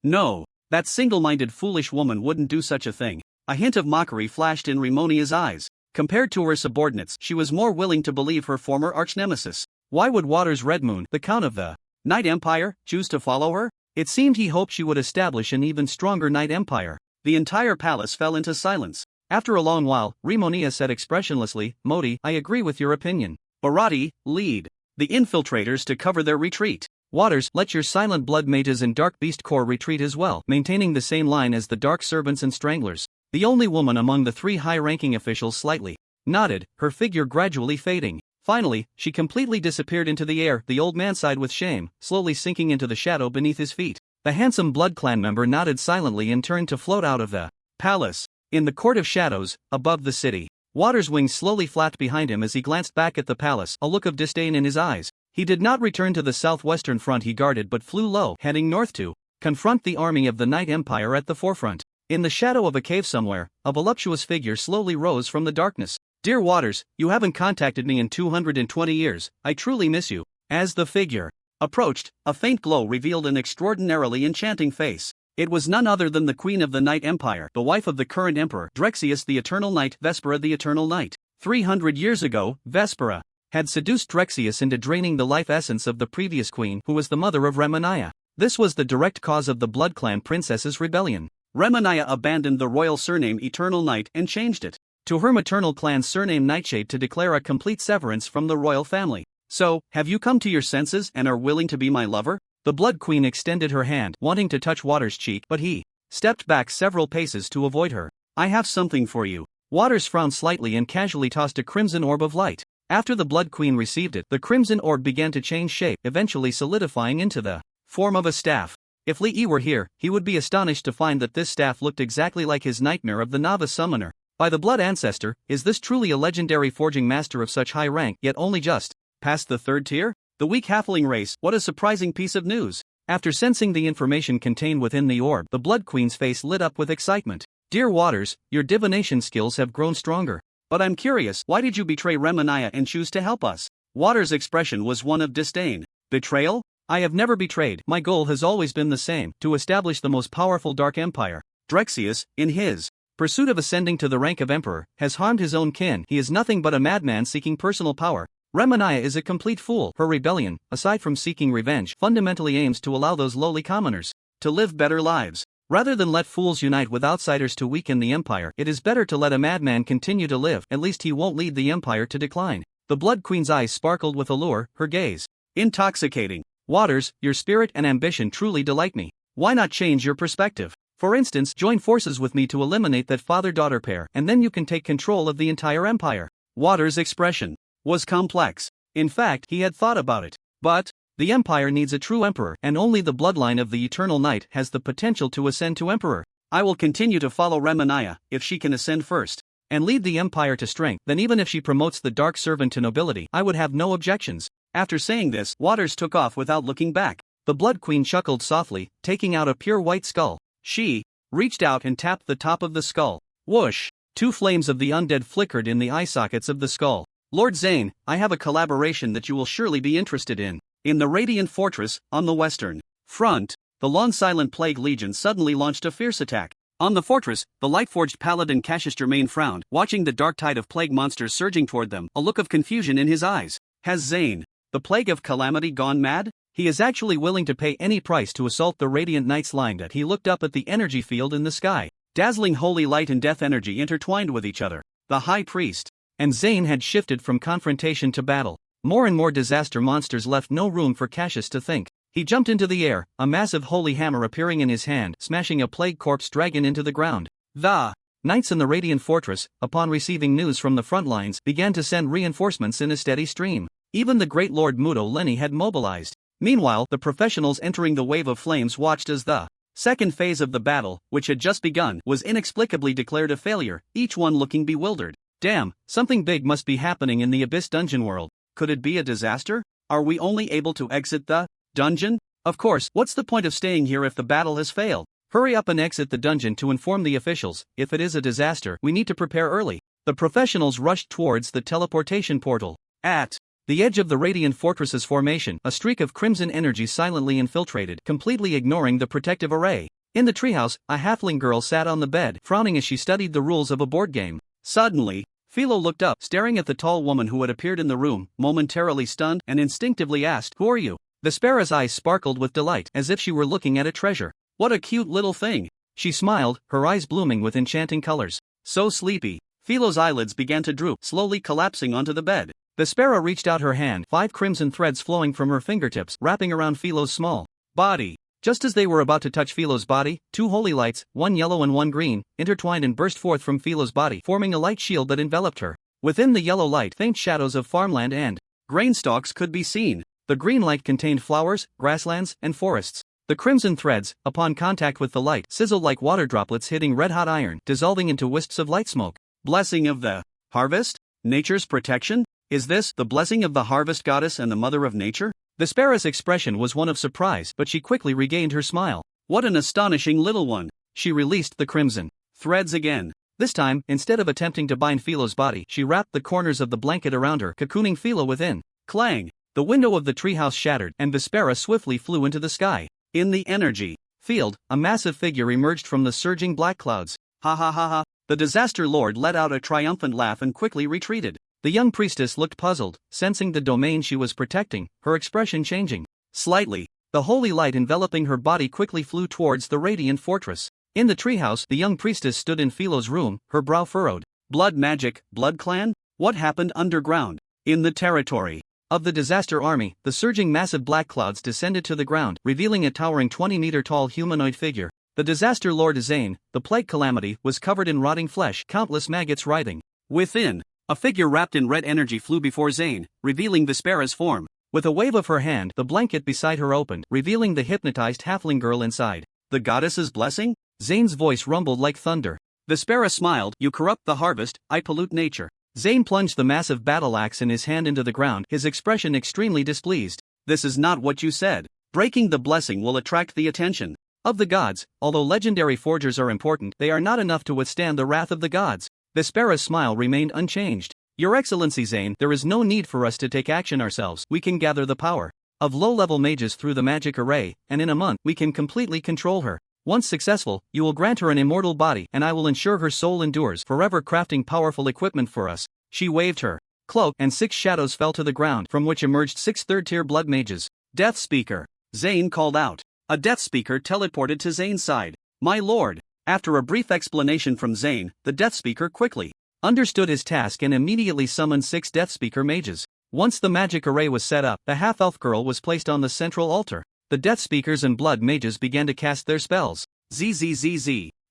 No. That single-minded foolish woman wouldn't do such a thing. A hint of mockery flashed in Remonia's eyes. Compared to her subordinates, she was more willing to believe her former arch-nemesis. Why would Waters Redmoon, the Count of the Night Empire, choose to follow her? It seemed he hoped she would establish an even stronger Night Empire. The entire palace fell into silence. After a long while, Remonia said expressionlessly, Modi, I agree with your opinion. Bharati, lead the infiltrators to cover their retreat. Waters, let your silent blood mages and Dark Beast Corps retreat as well, maintaining the same line as the Dark Servants and Stranglers. The only woman among the three high-ranking officials slightly nodded, her figure gradually fading. Finally, she completely disappeared into the air. The old man sighed with shame, slowly sinking into the shadow beneath his feet. The handsome Blood Clan member nodded silently and turned to float out of the palace. In the Court of Shadows, above the city, Waters' wings slowly flapped behind him as he glanced back at the palace, a look of disdain in his eyes. He did not return to the southwestern front he guarded but flew low, heading north to confront the army of the Night Empire at the forefront. In the shadow of a cave somewhere, a voluptuous figure slowly rose from the darkness. Dear Waters, you haven't contacted me in 220 years, I truly miss you. As the figure approached, a faint glow revealed an extraordinarily enchanting face. It was none other than the Queen of the Night Empire, the wife of the current Emperor, Drexius the Eternal Night, Vespera the Eternal Night. 300 years ago, Vespera had seduced Drexius into draining the life essence of the previous queen, who was the mother of Remoniah. This was the direct cause of the Blood Clan princess's rebellion. Remoniah abandoned the royal surname Eternal Night and changed it to her maternal clan's surname Nightshade to declare a complete severance from the royal family. So, have you come to your senses and are willing to be my lover? The Blood Queen extended her hand, wanting to touch Waters' cheek, but he stepped back several paces to avoid her. I have something for you. Waters frowned slightly and casually tossed a crimson orb of light. After the Blood Queen received it, the crimson orb began to change shape, eventually solidifying into the form of a staff. If Li Yi were here, he would be astonished to find that this staff looked exactly like his nightmare of the novice summoner. By the blood ancestor, is this truly a legendary forging master of such high rank, yet only just past the third tier? The weak halfling race, what a surprising piece of news. After sensing the information contained within the orb, the Blood Queen's face lit up with excitement. Dear Waters, your divination skills have grown stronger. But I'm curious, why did you betray Remoniah and choose to help us? Waters' expression was one of disdain. Betrayal? I have never betrayed. My goal has always been the same, to establish the most powerful Dark Empire. Drexius, in his pursuit of ascending to the rank of Emperor, has harmed his own kin. He is nothing but a madman seeking personal power. Remoniah is a complete fool. Her rebellion, aside from seeking revenge, fundamentally aims to allow those lowly commoners to live better lives. Rather than let fools unite with outsiders to weaken the empire, it is better to let a madman continue to live. At least he won't lead the empire to decline. The Blood Queen's eyes sparkled with allure, her gaze intoxicating. Waters, your spirit and ambition truly delight me. Why not change your perspective? For instance, join forces with me to eliminate that father-daughter pair, and then you can take control of the entire empire. Waters' expression was complex. In fact, he had thought about it. But The empire needs a true emperor, and only the bloodline of the eternal night has the potential to ascend to emperor. I will continue to follow Remanaya, if she can ascend first, and lead the empire to strength. Then even if she promotes the dark servant to nobility, I would have no objections. After saying this, Waters took off without looking back. The Blood Queen chuckled softly, taking out a pure white skull. She reached out and tapped the top of the skull. Whoosh! 2 flames of the undead flickered in the eye sockets of the skull. Lord Zane, I have a collaboration that you will surely be interested in. In the Radiant Fortress, on the western front, the long-silent Plague Legion suddenly launched a fierce attack. On the fortress, the light-forged paladin Cassius Germain frowned, watching the dark tide of plague monsters surging toward them, a look of confusion in his eyes. Has Zane, the Plague of Calamity, gone mad? He is actually willing to pay any price to assault the Radiant Knight's line. That he looked up at the energy field in the sky. Dazzling holy light and death energy intertwined with each other. The High Priest and Zane had shifted from confrontation to battle. More and more disaster monsters left no room for Cassius to think. He jumped into the air, a massive holy hammer appearing in his hand, smashing a plague corpse dragon into the ground. The knights in the Radiant Fortress, upon receiving news from the front lines, began to send reinforcements in a steady stream. Even the great Lord Muto Lenny had mobilized. Meanwhile, the professionals entering the wave of flames watched as the second phase of the battle, which had just begun, was inexplicably declared a failure, each one looking bewildered. Damn, something big must be happening in the Abyss dungeon world. Could it be a disaster? Are we only able to exit the dungeon? Of course, what's the point of staying here if the battle has failed? Hurry up and exit the dungeon to inform the officials. If it is a disaster, we need to prepare early. The professionals rushed towards the teleportation portal. At the edge of the Radiant Fortress's formation, a streak of crimson energy silently infiltrated, completely ignoring the protective array. In the treehouse, a halfling girl sat on the bed, frowning as she studied the rules of a board game. Suddenly, Philo looked up, staring at the tall woman who had appeared in the room, momentarily stunned, and instinctively asked, "Who are you?" Vespera's eyes sparkled with delight, as if she were looking at a treasure. "What a cute little thing!" She smiled, her eyes blooming with enchanting colors. "So sleepy." Philo's eyelids began to droop, slowly collapsing onto the bed. Vespera reached out her hand, 5 crimson threads flowing from her fingertips, wrapping around Philo's small body. Just as they were about to touch Philo's body, 2 holy lights, 1 yellow and 1 green, intertwined and burst forth from Philo's body, forming a light shield that enveloped her. Within the yellow light, faint shadows of farmland and grain stalks could be seen. The green light contained flowers, grasslands, and forests. The crimson threads, upon contact with the light, sizzled like water droplets hitting red-hot iron, dissolving into wisps of light smoke. Blessing of the harvest? Nature's protection? Is this the blessing of the harvest goddess and the mother of nature? Vespera's expression was one of surprise, but she quickly regained her smile. What an astonishing little one! She released the crimson threads again. This time, instead of attempting to bind Philo's body, she wrapped the corners of the blanket around her, cocooning Philo within. Clang! The window of the treehouse shattered, and Vespera swiftly flew into the sky. In the energy field, a massive figure emerged from the surging black clouds. Ha ha ha ha! The disaster lord let out a triumphant laugh and quickly retreated. The young priestess looked puzzled, sensing the domain she was protecting, her expression changing slightly. The holy light enveloping her body quickly flew towards the Radiant Fortress. In the treehouse, the young priestess stood in Philo's room, her brow furrowed. Blood magic, blood clan? What happened underground? In the territory of the disaster army, the surging massive black clouds descended to the ground, revealing a towering 20-meter-tall humanoid figure. The disaster lord Zane, the plague calamity, was covered in rotting flesh, countless maggots writhing within. A figure wrapped in red energy flew before Zane, revealing Vespera's form. With a wave of her hand, the blanket beside her opened, revealing the hypnotized halfling girl inside. The goddess's blessing? Zane's voice rumbled like thunder. Vespera smiled. You corrupt the harvest, I pollute nature. Zane plunged the massive battle axe in his hand into the ground, his expression extremely displeased. This is not what you said. Breaking the blessing will attract the attention of the gods. Although legendary forgers are important, they are not enough to withstand the wrath of the gods. Vespera's smile remained unchanged. Your Excellency Zane, there is no need for us to take action ourselves. We can gather the power of low-level mages through the magic array, and in a month, we can completely control her. Once successful, you will grant her an immortal body, and I will ensure her soul endures, forever crafting powerful equipment for us. She waved her cloak, and 6 shadows fell to the ground, from which emerged 6 third-tier blood mages. Death Speaker! Zane called out. A Death Speaker teleported to Zane's side. My lord! After a brief explanation from Zane, the Death Speaker quickly understood his task and immediately summoned 6 Death Speaker mages. Once the magic array was set up, the half-elf girl was placed on the central altar. The Death Speakers and blood mages began to cast their spells. Zzz.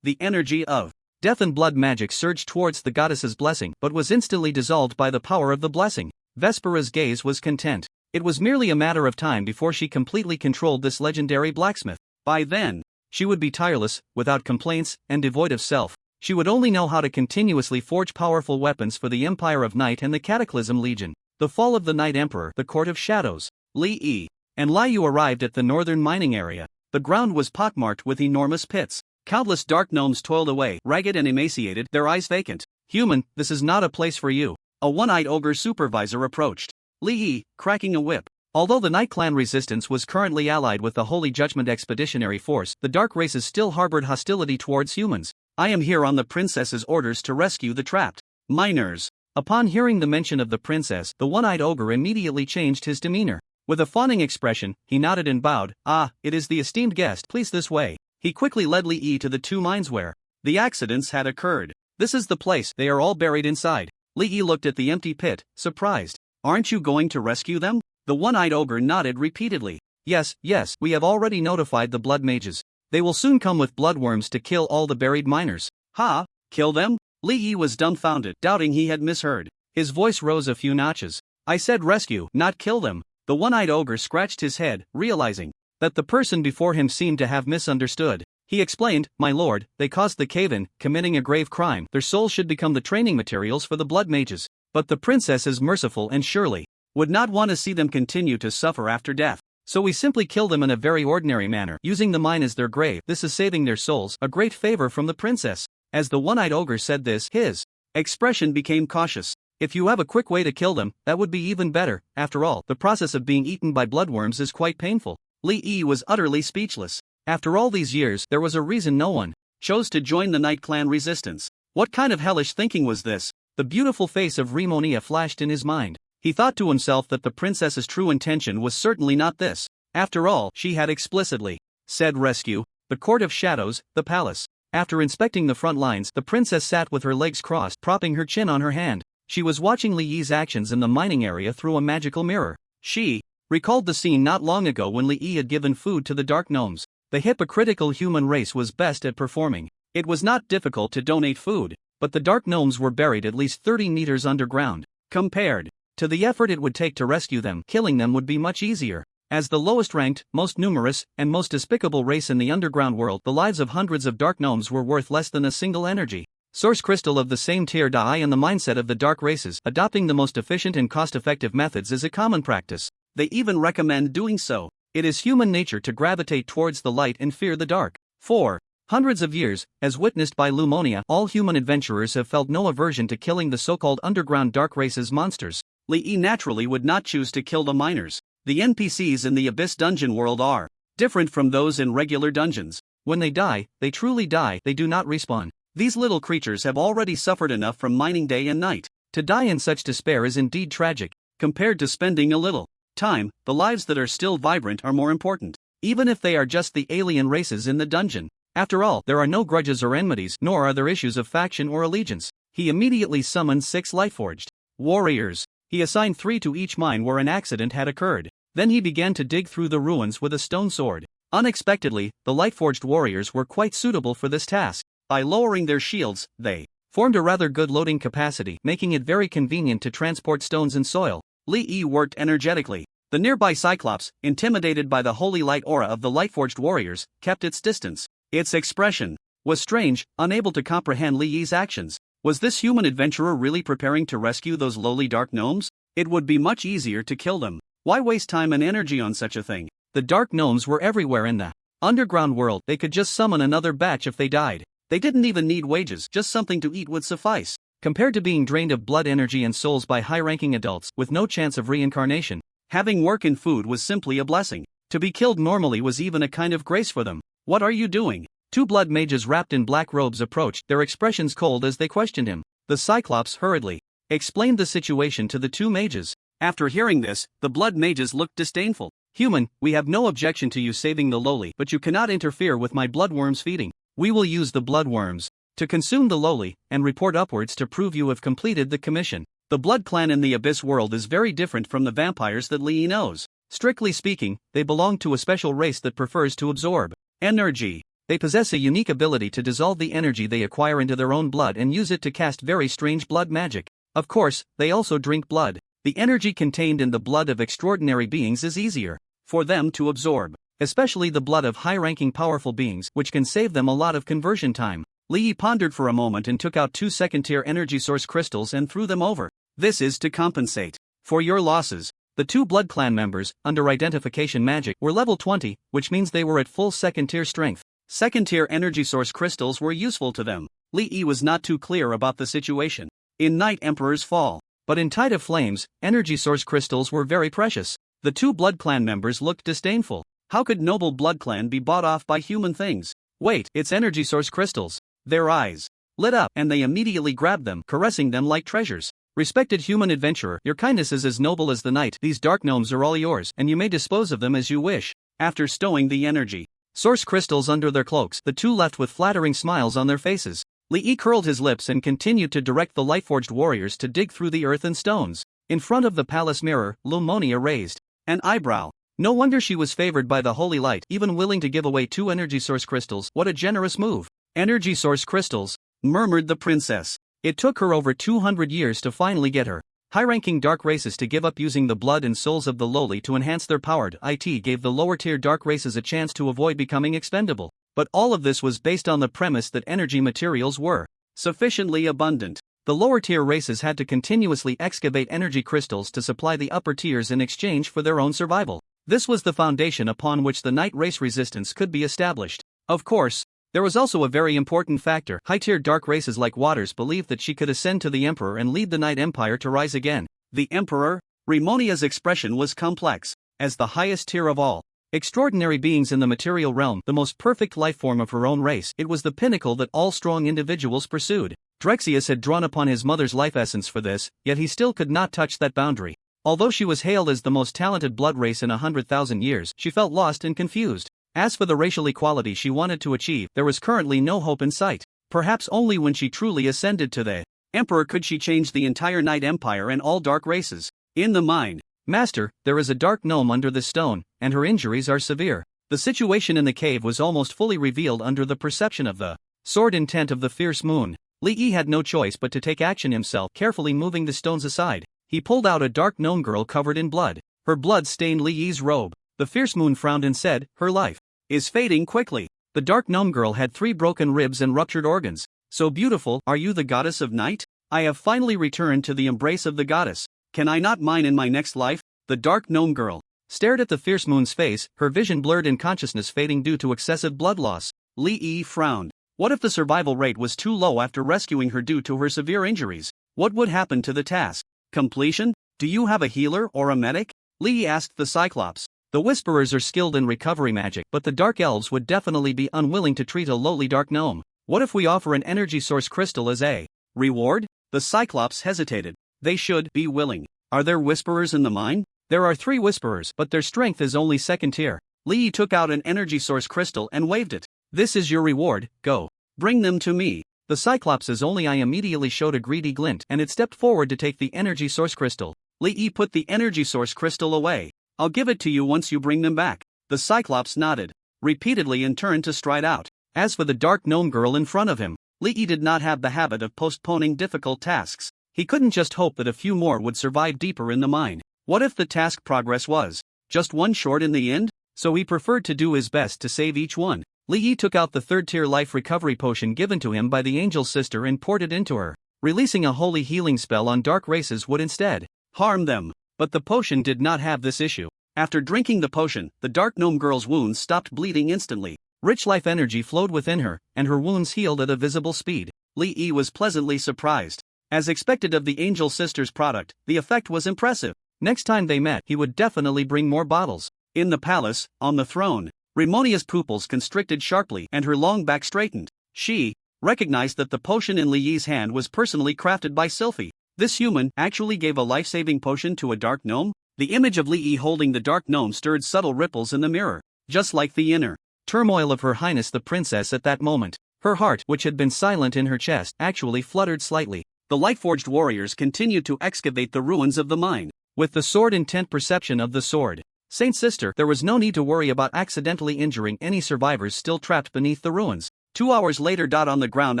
The energy of death and blood magic surged towards the goddess's blessing, but was instantly dissolved by the power of the blessing. Vespera's gaze was content. It was merely a matter of time before she completely controlled this legendary blacksmith. By then, she would be tireless, without complaints, and devoid of self. She would only know how to continuously forge powerful weapons for the Empire of Night and the Cataclysm Legion. The fall of the Night Emperor, the Court of Shadows. Li Yi and Liu arrived at the northern mining area. The ground was pockmarked with enormous pits. Countless dark gnomes toiled away, ragged and emaciated, their eyes vacant. "Human, this is not a place for you," a one-eyed ogre supervisor approached. Li Yi, cracking a whip. Although the Night Clan resistance was currently allied with the Holy Judgment Expeditionary Force, the dark races still harbored hostility towards humans. "I am here on the princess's orders to rescue the trapped miners." Upon hearing the mention of the princess, the one-eyed ogre immediately changed his demeanor. With a fawning expression, he nodded and bowed. "Ah, it is the esteemed guest, please this way." He quickly led Li Yi to the two mines where the accidents had occurred. "This is the place, they are all buried inside." Li Yi looked at the empty pit, surprised. "Aren't you going to rescue them?" The one-eyed ogre nodded repeatedly. Yes, we have already notified the blood mages. They will soon come with bloodworms to kill all the buried miners." "Ha? Kill them?" Li Yi was dumbfounded, doubting he had misheard. His voice rose a few notches. "I said rescue, not kill them." The one-eyed ogre scratched his head, realizing that the person before him seemed to have misunderstood. He explained, "My lord, they caused the cave-in, committing a grave crime. Their souls should become the training materials for the blood mages. But the princess is merciful and surely would not want to see them continue to suffer after death. So we simply kill them in a very ordinary manner, using the mine as their grave. This is saving their souls, a great favor from the princess." As the one-eyed ogre said this, his expression became cautious. "If you have a quick way to kill them, that would be even better. After all, the process of being eaten by bloodworms is quite painful." Li Yi was utterly speechless. After all these years, there was a reason no one chose to join the Night Clan resistance. What kind of hellish thinking was this? The beautiful face of Rimonia flashed in his mind. He thought to himself that the princess's true intention was certainly not this. After all, she had explicitly said rescue the Court of Shadows, the palace. After inspecting the front lines, the princess sat with her legs crossed, propping her chin on her hand. She was watching Li Yi's actions in the mining area through a magical mirror. She recalled the scene not long ago when Li Yi had given food to the dark gnomes. The hypocritical human race was best at performing. It was not difficult to donate food, but the dark gnomes were buried at least 30 meters underground. Compared to the effort it would take to rescue them, killing them would be much easier. As the lowest ranked, most numerous, and most despicable race in the underground world, the lives of hundreds of dark gnomes were worth less than a single energy source crystal of the same tier die, and the mindset of the dark races. Adopting the most efficient and cost-effective methods is a common practice. They even recommend doing so. It is human nature to gravitate towards the light and fear the dark. For hundreds of years, as witnessed by Lumonia, all human adventurers have felt no aversion to killing the so-called underground dark races monsters. Li Yi naturally would not choose to kill the miners. The NPCs in the Abyss dungeon world are different from those in regular dungeons. When they die, they truly die, they do not respawn. These little creatures have already suffered enough from mining day and night. To die in such despair is indeed tragic. Compared to spending a little time, the lives that are still vibrant are more important, even if they are just the alien races in the dungeon. After all, there are no grudges or enmities, nor are there issues of faction or allegiance. He immediately summoned 6 Lightforged warriors. He assigned 3 to each mine where an accident had occurred. Then he began to dig through the ruins with a stone sword. Unexpectedly, the Lightforged warriors were quite suitable for this task. By lowering their shields, they formed a rather good loading capacity, making it very convenient to transport stones and soil. Li Yi worked energetically. The nearby Cyclops, intimidated by the holy light aura of the Lightforged warriors, kept its distance. Its expression was strange, unable to comprehend Li Yi's actions. Was this human adventurer really preparing to rescue those lowly dark gnomes? It would be much easier to kill them. Why waste time and energy on such a thing? The dark gnomes were everywhere in the underground world. They could just summon another batch if they died. They didn't even need wages, just something to eat would suffice. Compared to being drained of blood energy and souls by high-ranking adults with no chance of reincarnation, having work and food was simply a blessing. To be killed normally was even a kind of grace for them. "What are you doing?" 2 blood mages wrapped in black robes approached, their expressions cold as they questioned him. The Cyclops hurriedly explained the situation to the 2 mages. After hearing this, the blood mages looked disdainful. "Human, we have no objection to you saving the lowly, but you cannot interfere with my bloodworms feeding. We will use the bloodworms to consume the lowly, and report upwards to prove you have completed the commission." The blood clan in the Abyss world is very different from the vampires that Li Yi knows. Strictly speaking, they belong to a special race that prefers to absorb energy. They possess a unique ability to dissolve the energy they acquire into their own blood and use it to cast very strange blood magic. Of course, they also drink blood. The energy contained in the blood of extraordinary beings is easier for them to absorb, especially the blood of high-ranking powerful beings, which can save them a lot of conversion time. Li Yi pondered for a moment and took out 2 second-tier energy source crystals and threw them over. This is to compensate for your losses. The 2 Blood Clan members, under identification magic, were level 20, which means they were at full second-tier strength. Second-tier energy source crystals were useful to them. Li Yi was not too clear about the situation in Night Emperor's Fall, but in Tide of Flames, energy source crystals were very precious. The 2 Blood Clan members looked disdainful. How could noble Blood Clan be bought off by human things? Wait, it's energy source crystals. Their eyes lit up, and they immediately grabbed them, caressing them like treasures. Respected human adventurer, your kindness is as noble as the night. These dark gnomes are all yours, and you may dispose of them as you wish. After stowing the energy source crystals under their cloaks, the 2 left with flattering smiles on their faces. Li Yi curled his lips and continued to direct the Lightforged warriors to dig through the earth and stones. In front of the palace mirror, Lumonia raised an eyebrow. No wonder she was favored by the holy light, even willing to give away 2 energy source crystals. What a generous move. Energy source crystals, murmured the princess. It took her over 200 years to finally get her high-ranking dark races to give up using the blood and souls of the lowly to enhance their power. It gave the lower-tier dark races a chance to avoid becoming expendable. But all of this was based on the premise that energy materials were sufficiently abundant. The lower-tier races had to continuously excavate energy crystals to supply the upper tiers in exchange for their own survival. This was the foundation upon which the night race resistance could be established. Of course, there was also a very important factor. High-tier dark races like Waters believed that she could ascend to the Emperor and lead the Night Empire to rise again. The Emperor? Remonia's expression was complex. As the highest tier of all extraordinary beings in the material realm, the most perfect life form of her own race, it was the pinnacle that all strong individuals pursued. Drexius had drawn upon his mother's life essence for this, yet he still could not touch that boundary. Although she was hailed as the most talented blood race in 100,000 years, she felt lost and confused. As for the racial equality she wanted to achieve, there was currently no hope in sight. Perhaps only when she truly ascended to the Emperor could she change the entire Night Empire and all dark races. In the mine, Master, there is a dark gnome under this stone, and her injuries are severe. The situation in the cave was almost fully revealed under the perception of the sword intent of the fierce moon. Li Yi had no choice but to take action himself, carefully moving the stones aside. He pulled out a dark gnome girl covered in blood. Her blood stained Li Yi's robe. The fierce moon frowned and said, "Her life is fading quickly." The dark gnome girl had 3 broken ribs and ruptured organs. "So beautiful, are you the goddess of night? I have finally returned to the embrace of the goddess. Can I not mine in my next life?" The dark gnome girl stared at the fierce moon's face, her vision blurred and consciousness fading due to excessive blood loss. Li Yi frowned. What if the survival rate was too low after rescuing her due to her severe injuries? What would happen to the task? Completion? Do you have a healer or a medic? Li Yi asked the Cyclops. The Whisperers are skilled in recovery magic, but the Dark Elves would definitely be unwilling to treat a lowly dark gnome. What if we offer an energy source crystal as a reward? The Cyclops hesitated. They should be willing. Are there Whisperers in the mine? There are 3 Whisperers, but their strength is only second tier. Li Yi took out an energy source crystal and waved it. This is your reward, go. Bring them to me. The Cyclops' only eye immediately showed a greedy glint, and it stepped forward to take the energy source crystal. Li Yi put the energy source crystal away. I'll give it to you once you bring them back. The Cyclops nodded repeatedly and turned to stride out. As for the dark gnome girl in front of him, Li Yi did not have the habit of postponing difficult tasks. He couldn't just hope that a few more would survive deeper in the mine. What if the task progress was just one short in the end? So he preferred to do his best to save each one. Li Yi took out the 3rd-tier life recovery potion given to him by the angel sister and poured it into her. Releasing a holy healing spell on dark races would instead harm them. But the potion did not have this issue. After drinking the potion, the dark gnome girl's wounds stopped bleeding instantly. Rich life energy flowed within her, and her wounds healed at a visible speed. Li Yi was pleasantly surprised. As expected of the angel sister's product, the effect was impressive. Next time they met, he would definitely bring more bottles. In the palace, on the throne, Remonia's pupils constricted sharply and her long back straightened. She recognized that the potion in Li Yi's hand was personally crafted by Sylphie. This human actually gave a life-saving potion to a dark gnome? The image of Li Yi holding the dark gnome stirred subtle ripples in the mirror, just like the inner turmoil of Her Highness the Princess at that moment. Her heart, which had been silent in her chest, actually fluttered slightly. The Lightforged warriors continued to excavate the ruins of the mine. With the sword intent perception of the sword Saint Sister, there was no need to worry about accidentally injuring any survivors still trapped beneath the ruins. 2 hours later, on the ground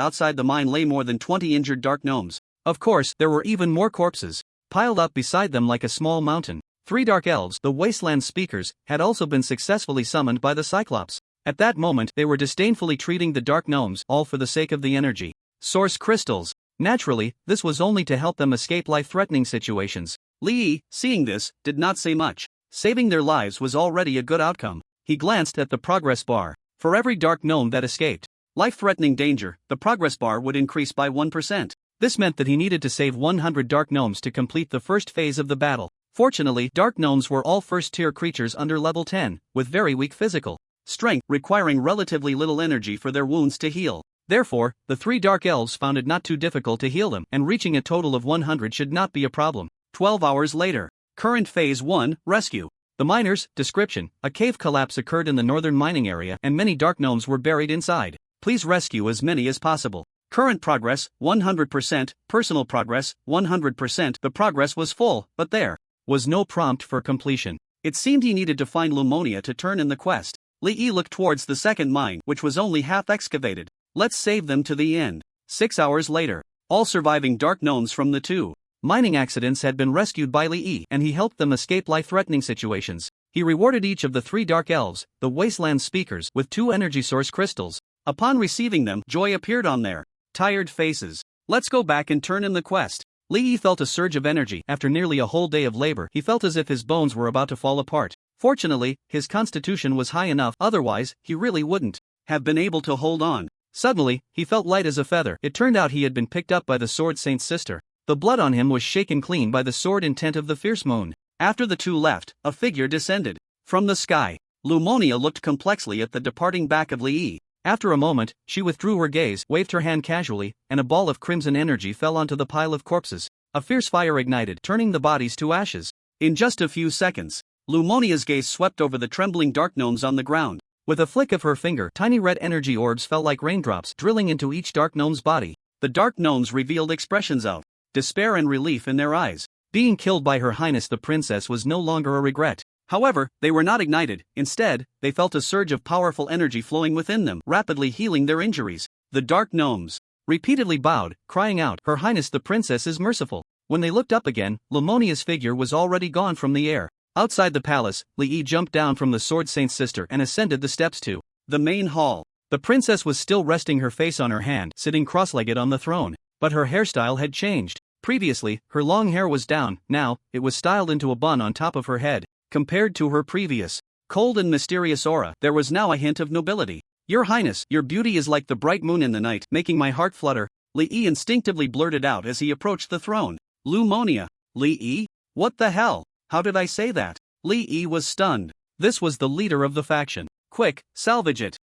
outside the mine lay more than 20 injured dark gnomes. Of course, there were even more corpses. piled up beside them like a small mountain. 3 dark elves, the wasteland speakers, had also been successfully summoned by the Cyclops. At that moment, they were disdainfully treating the dark gnomes, all for the sake of the energy source crystals. Naturally, this was only to help them escape life-threatening situations. Li, seeing this, did not say much. Saving their lives was already a good outcome. He glanced at the progress bar. For every dark gnome that escaped life-threatening danger, the progress bar would increase by 1%. This meant that he needed to save 100 dark gnomes to complete the first phase of the battle. Fortunately, dark gnomes were all first-tier creatures under level 10, with very weak physical strength, requiring relatively little energy for their wounds to heal. Therefore, the 3 dark elves found it not too difficult to heal them, and reaching a total of 100 should not be a problem. 12 hours later. Current Phase 1, Rescue. The miners, description, a cave collapse occurred in the northern mining area and many dark gnomes were buried inside. Please rescue as many as possible. Current progress, 100%, personal progress, 100%. The progress was full, but there was no prompt for completion. It seemed he needed to find Lumonia to turn in the quest. Li looked towards the second mine, which was only half excavated. Let's save them to the end. 6 hours later. All surviving dark gnomes from the 2 mining accidents had been rescued by Li, and he helped them escape life-threatening situations. He rewarded each of the 3 dark elves, the wasteland speakers, with 2 energy source crystals. Upon receiving them, joy appeared on their tired faces. Let's go back and turn in the quest. Li felt a surge of energy. After nearly a whole day of labor, he felt as if his bones were about to fall apart. Fortunately, his constitution was high enough, otherwise, he really wouldn't have been able to hold on. Suddenly, he felt light as a feather. It turned out he had been picked up by the Sword Saint's sister. The blood on him was shaken clean by the sword intent of the fierce moon. After the 2 left, a figure descended from the sky. Lumonia looked complexly at the departing back of Li. After a moment, she withdrew her gaze, waved her hand casually, and a ball of crimson energy fell onto the pile of corpses. A fierce fire ignited, turning the bodies to ashes. In just a few seconds, Lumonia's gaze swept over the trembling dark gnomes on the ground. With a flick of her finger, tiny red energy orbs fell like raindrops, drilling into each dark gnome's body. The dark gnomes revealed expressions of despair and relief in their eyes. Being killed by Her Highness the Princess was no longer a regret. However, they were not ignited. Instead, they felt a surge of powerful energy flowing within them, rapidly healing their injuries. The dark gnomes repeatedly bowed, crying out, "Her Highness the Princess is merciful." When they looked up again, Lumonia's figure was already gone from the air. Outside the palace, Li jumped down from the Sword Saint's sister and ascended the steps to the main hall. The princess was still resting her face on her hand, sitting cross-legged on the throne. But her hairstyle had changed. Previously, her long hair was down, now, it was styled into a bun on top of her head. Compared to her previous cold and mysterious aura, there was now a hint of nobility. "Your Highness, your beauty is like the bright moon in the night, making my heart flutter," Li instinctively blurted out as he approached the throne. "Lumonia? Li? What the hell? How did I say that?" Li was stunned. This was the leader of the faction. "Quick, salvage it."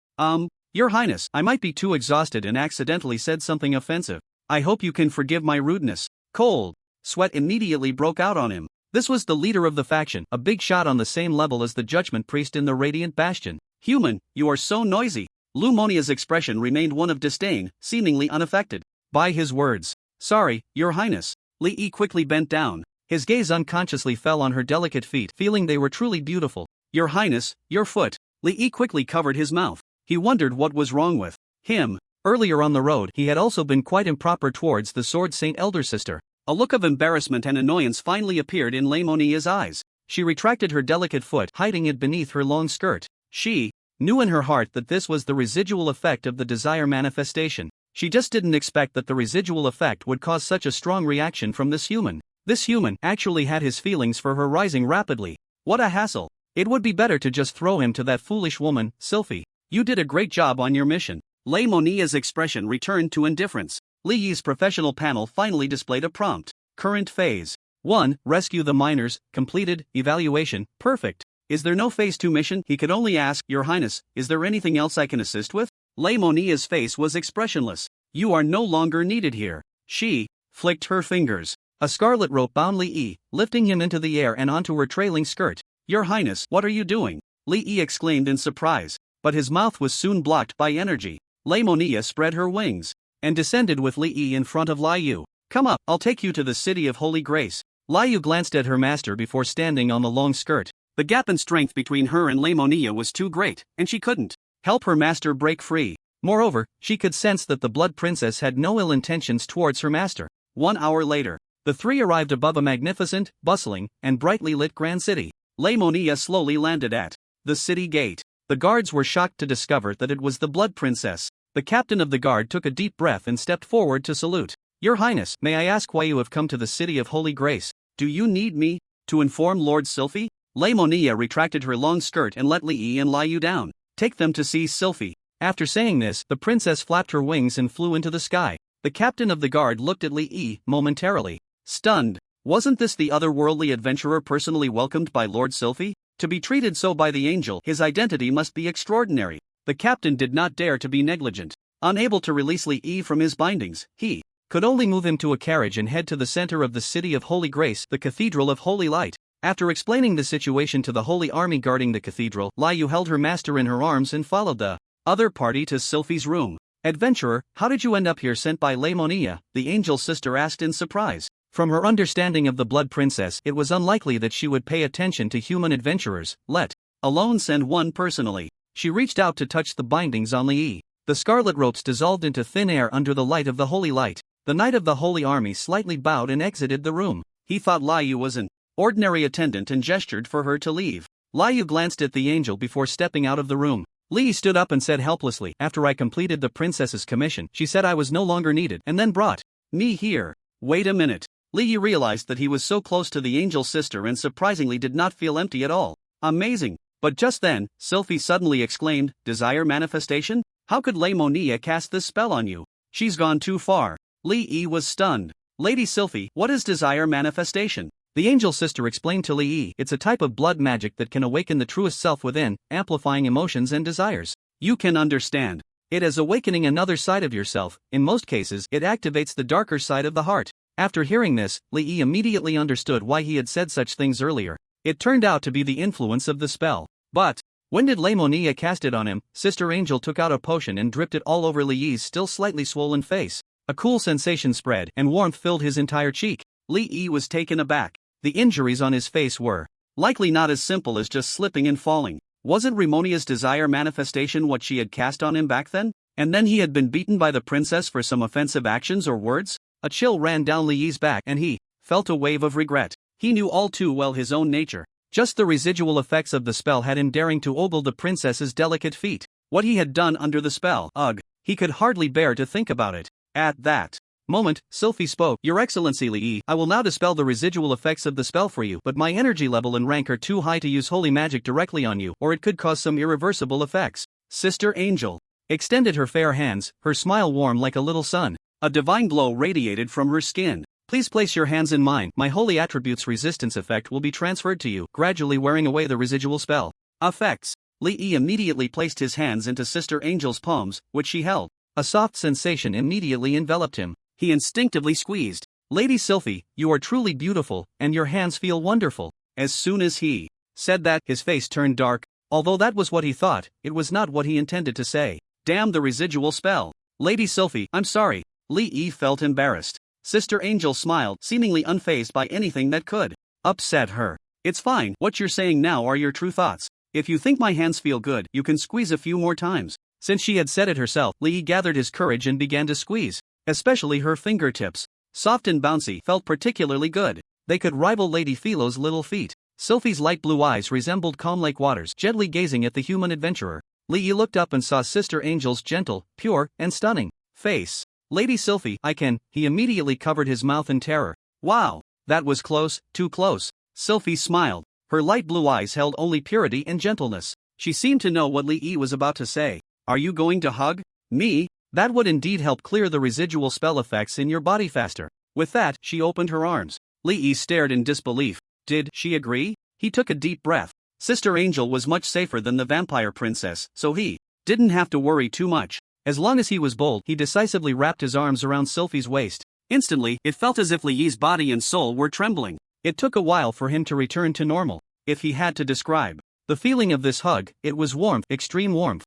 Your Highness, I might be too exhausted and accidentally said something offensive. I hope you can forgive my rudeness." Cold sweat immediately broke out on him. This was the leader of the faction, a big shot on the same level as the Judgment Priest in the Radiant Bastion. "Human, you are so noisy." Lumonia's expression remained one of disdain, seemingly unaffected by his words. "Sorry, Your Highness." Li quickly bent down. His gaze unconsciously fell on her delicate feet, feeling they were truly beautiful. "Your Highness, your foot." Li quickly covered his mouth. He wondered what was wrong with him. Earlier on the road, he had also been quite improper towards the Sword Saint elder sister. A look of embarrassment and annoyance finally appeared in Lemonia's eyes. She retracted her delicate foot, hiding it beneath her long skirt. She knew in her heart that this was the residual effect of the desire manifestation. She just didn't expect that the residual effect would cause such a strong reaction from this human. This human actually had his feelings for her rising rapidly. What a hassle. It would be better to just throw him to that foolish woman, Sylphie. You did a great job on your mission. Lemonia's expression returned to indifference. Li's professional panel finally displayed a prompt. Current phase 1, rescue the miners, completed, evaluation, perfect. Is there no phase 2 mission? He could only ask, "Your Highness, is there anything else I can assist with?" Lemonia's face was expressionless. "You are no longer needed here." She flicked her fingers. A scarlet rope bound Li, lifting him into the air and onto her trailing skirt. "Your Highness, what are you doing?" Li exclaimed in surprise. But his mouth was soon blocked by energy. Lemonia spread her wings and descended with Li in front of Liu. "Come up, I'll take you to the City of Holy Grace." Liu glanced at her master before standing on the long skirt. The gap in strength between her and Lemonia was too great, and she couldn't help her master break free. Moreover, she could sense that the Blood Princess had no ill intentions towards her master. 1 hour later. The three arrived above a magnificent, bustling, and brightly lit grand city. Leimonia slowly landed at the city gate. The guards were shocked to discover that it was the Blood Princess. The captain of the guard took a deep breath and stepped forward to salute. Your Highness, may I ask why you have come to the city of Holy Grace? Do you need me to inform Lord Sylphie? Leimonia retracted her long skirt and let Li and Liu down. Take them to see Sylphie. After saying this, the princess flapped her wings and flew into the sky. The captain of the guard looked at Li momentarily, stunned. Wasn't this the otherworldly adventurer personally welcomed by Lord Sylphie? To be treated so by the angel, his identity must be extraordinary. The captain did not dare to be negligent. Unable to release Li from his bindings, he could only move him to a carriage and head to the center of the city of Holy Grace, the Cathedral of Holy Light. After explaining the situation to the Holy Army guarding the cathedral, Liu held her master in her arms and followed the other party to Sylphie's room. Adventurer, how did you end up here sent by Leimonia? The angel's sister asked in surprise. From her understanding of the Blood Princess, it was unlikely that she would pay attention to human adventurers, let alone send one personally. She reached out to touch the bindings on Li. The scarlet ropes dissolved into thin air under the light of the holy light. The knight of the Holy Army slightly bowed and exited the room. He thought Liu was an ordinary attendant and gestured for her to leave. Liu glanced at the angel before stepping out of the room. Li stood up and said helplessly, after I completed the princess's commission, she said I was no longer needed and then brought me here. Wait a minute. Li realized that he was so close to the angel's sister and surprisingly did not feel empty at all. Amazing. But just then, Sylphie suddenly exclaimed, Desire manifestation? How could Leimonia cast this spell on you? She's gone too far. Li was stunned. Lady Sylphie, what is desire manifestation? The angel's sister explained to Li, it's a type of blood magic that can awaken the truest self within, amplifying emotions and desires. You can understand it as awakening another side of yourself. In most cases, it activates the darker side of the heart. After hearing this, Li immediately understood why he had said such things earlier. It turned out to be the influence of the spell. But when did Leimonia cast it on him? Sister Angel took out a potion and dripped it all over Li's still slightly swollen face. A cool sensation spread and warmth filled his entire cheek. Li was taken aback. The injuries on his face were likely not as simple as just slipping and falling. Wasn't Remonia's desire manifestation what she had cast on him back then? And then he had been beaten by the princess for some offensive actions or words? A chill ran down Li's back and he felt a wave of regret. He knew all too well his own nature. Just the residual effects of the spell had him daring to ogle the princess's delicate feet. What he had done under the spell, ugh, he could hardly bear to think about it. At that moment, Sylphie spoke. Your Excellency Li, I will now dispel the residual effects of the spell for you, but my energy level and rank are too high to use holy magic directly on you, or it could cause some irreversible effects. Sister Angel extended her fair hands, her smile warm like a little sun. A divine glow radiated from her skin. Please place your hands in mine. My holy attribute's resistance effect will be transferred to you, gradually wearing away the residual spell effects. Li immediately placed his hands into Sister Angel's palms, which she held. A soft sensation immediately enveloped him. He instinctively squeezed. Lady Sylphie, you are truly beautiful, and your hands feel wonderful. As soon as he said that, his face turned dark. Although that was what he thought, it was not what he intended to say. Damn the residual spell. Lady Sylphie, I'm sorry. Li felt embarrassed. Sister Angel smiled, seemingly unfazed by anything that could upset her. It's fine, what you're saying now are your true thoughts. If you think my hands feel good, you can squeeze a few more times. Since she had said it herself, Li gathered his courage and began to squeeze. Especially her fingertips. Soft and bouncy, felt particularly good. They could rival Lady Philo's little feet. Sylphie's light blue eyes resembled calm lake waters, gently gazing at the human adventurer. Li looked up and saw Sister Angel's gentle, pure, and stunning face. Lady Sylphie, I can. He immediately covered his mouth in terror. Wow, that was close, too close. Sylphie smiled. Her light blue eyes held only purity and gentleness. She seemed to know what Li was about to say. Are you going to hug me? That would indeed help clear the residual spell effects in your body faster. With that, she opened her arms. Li stared in disbelief. Did she agree? He took a deep breath. Sister Angel was much safer than the vampire princess, so he didn't have to worry too much. As long as he was bold, he decisively wrapped his arms around Sylphie's waist. Instantly, it felt as if Li's body and soul were trembling. It took a while for him to return to normal. If he had to describe the feeling of this hug, it was warmth, extreme warmth.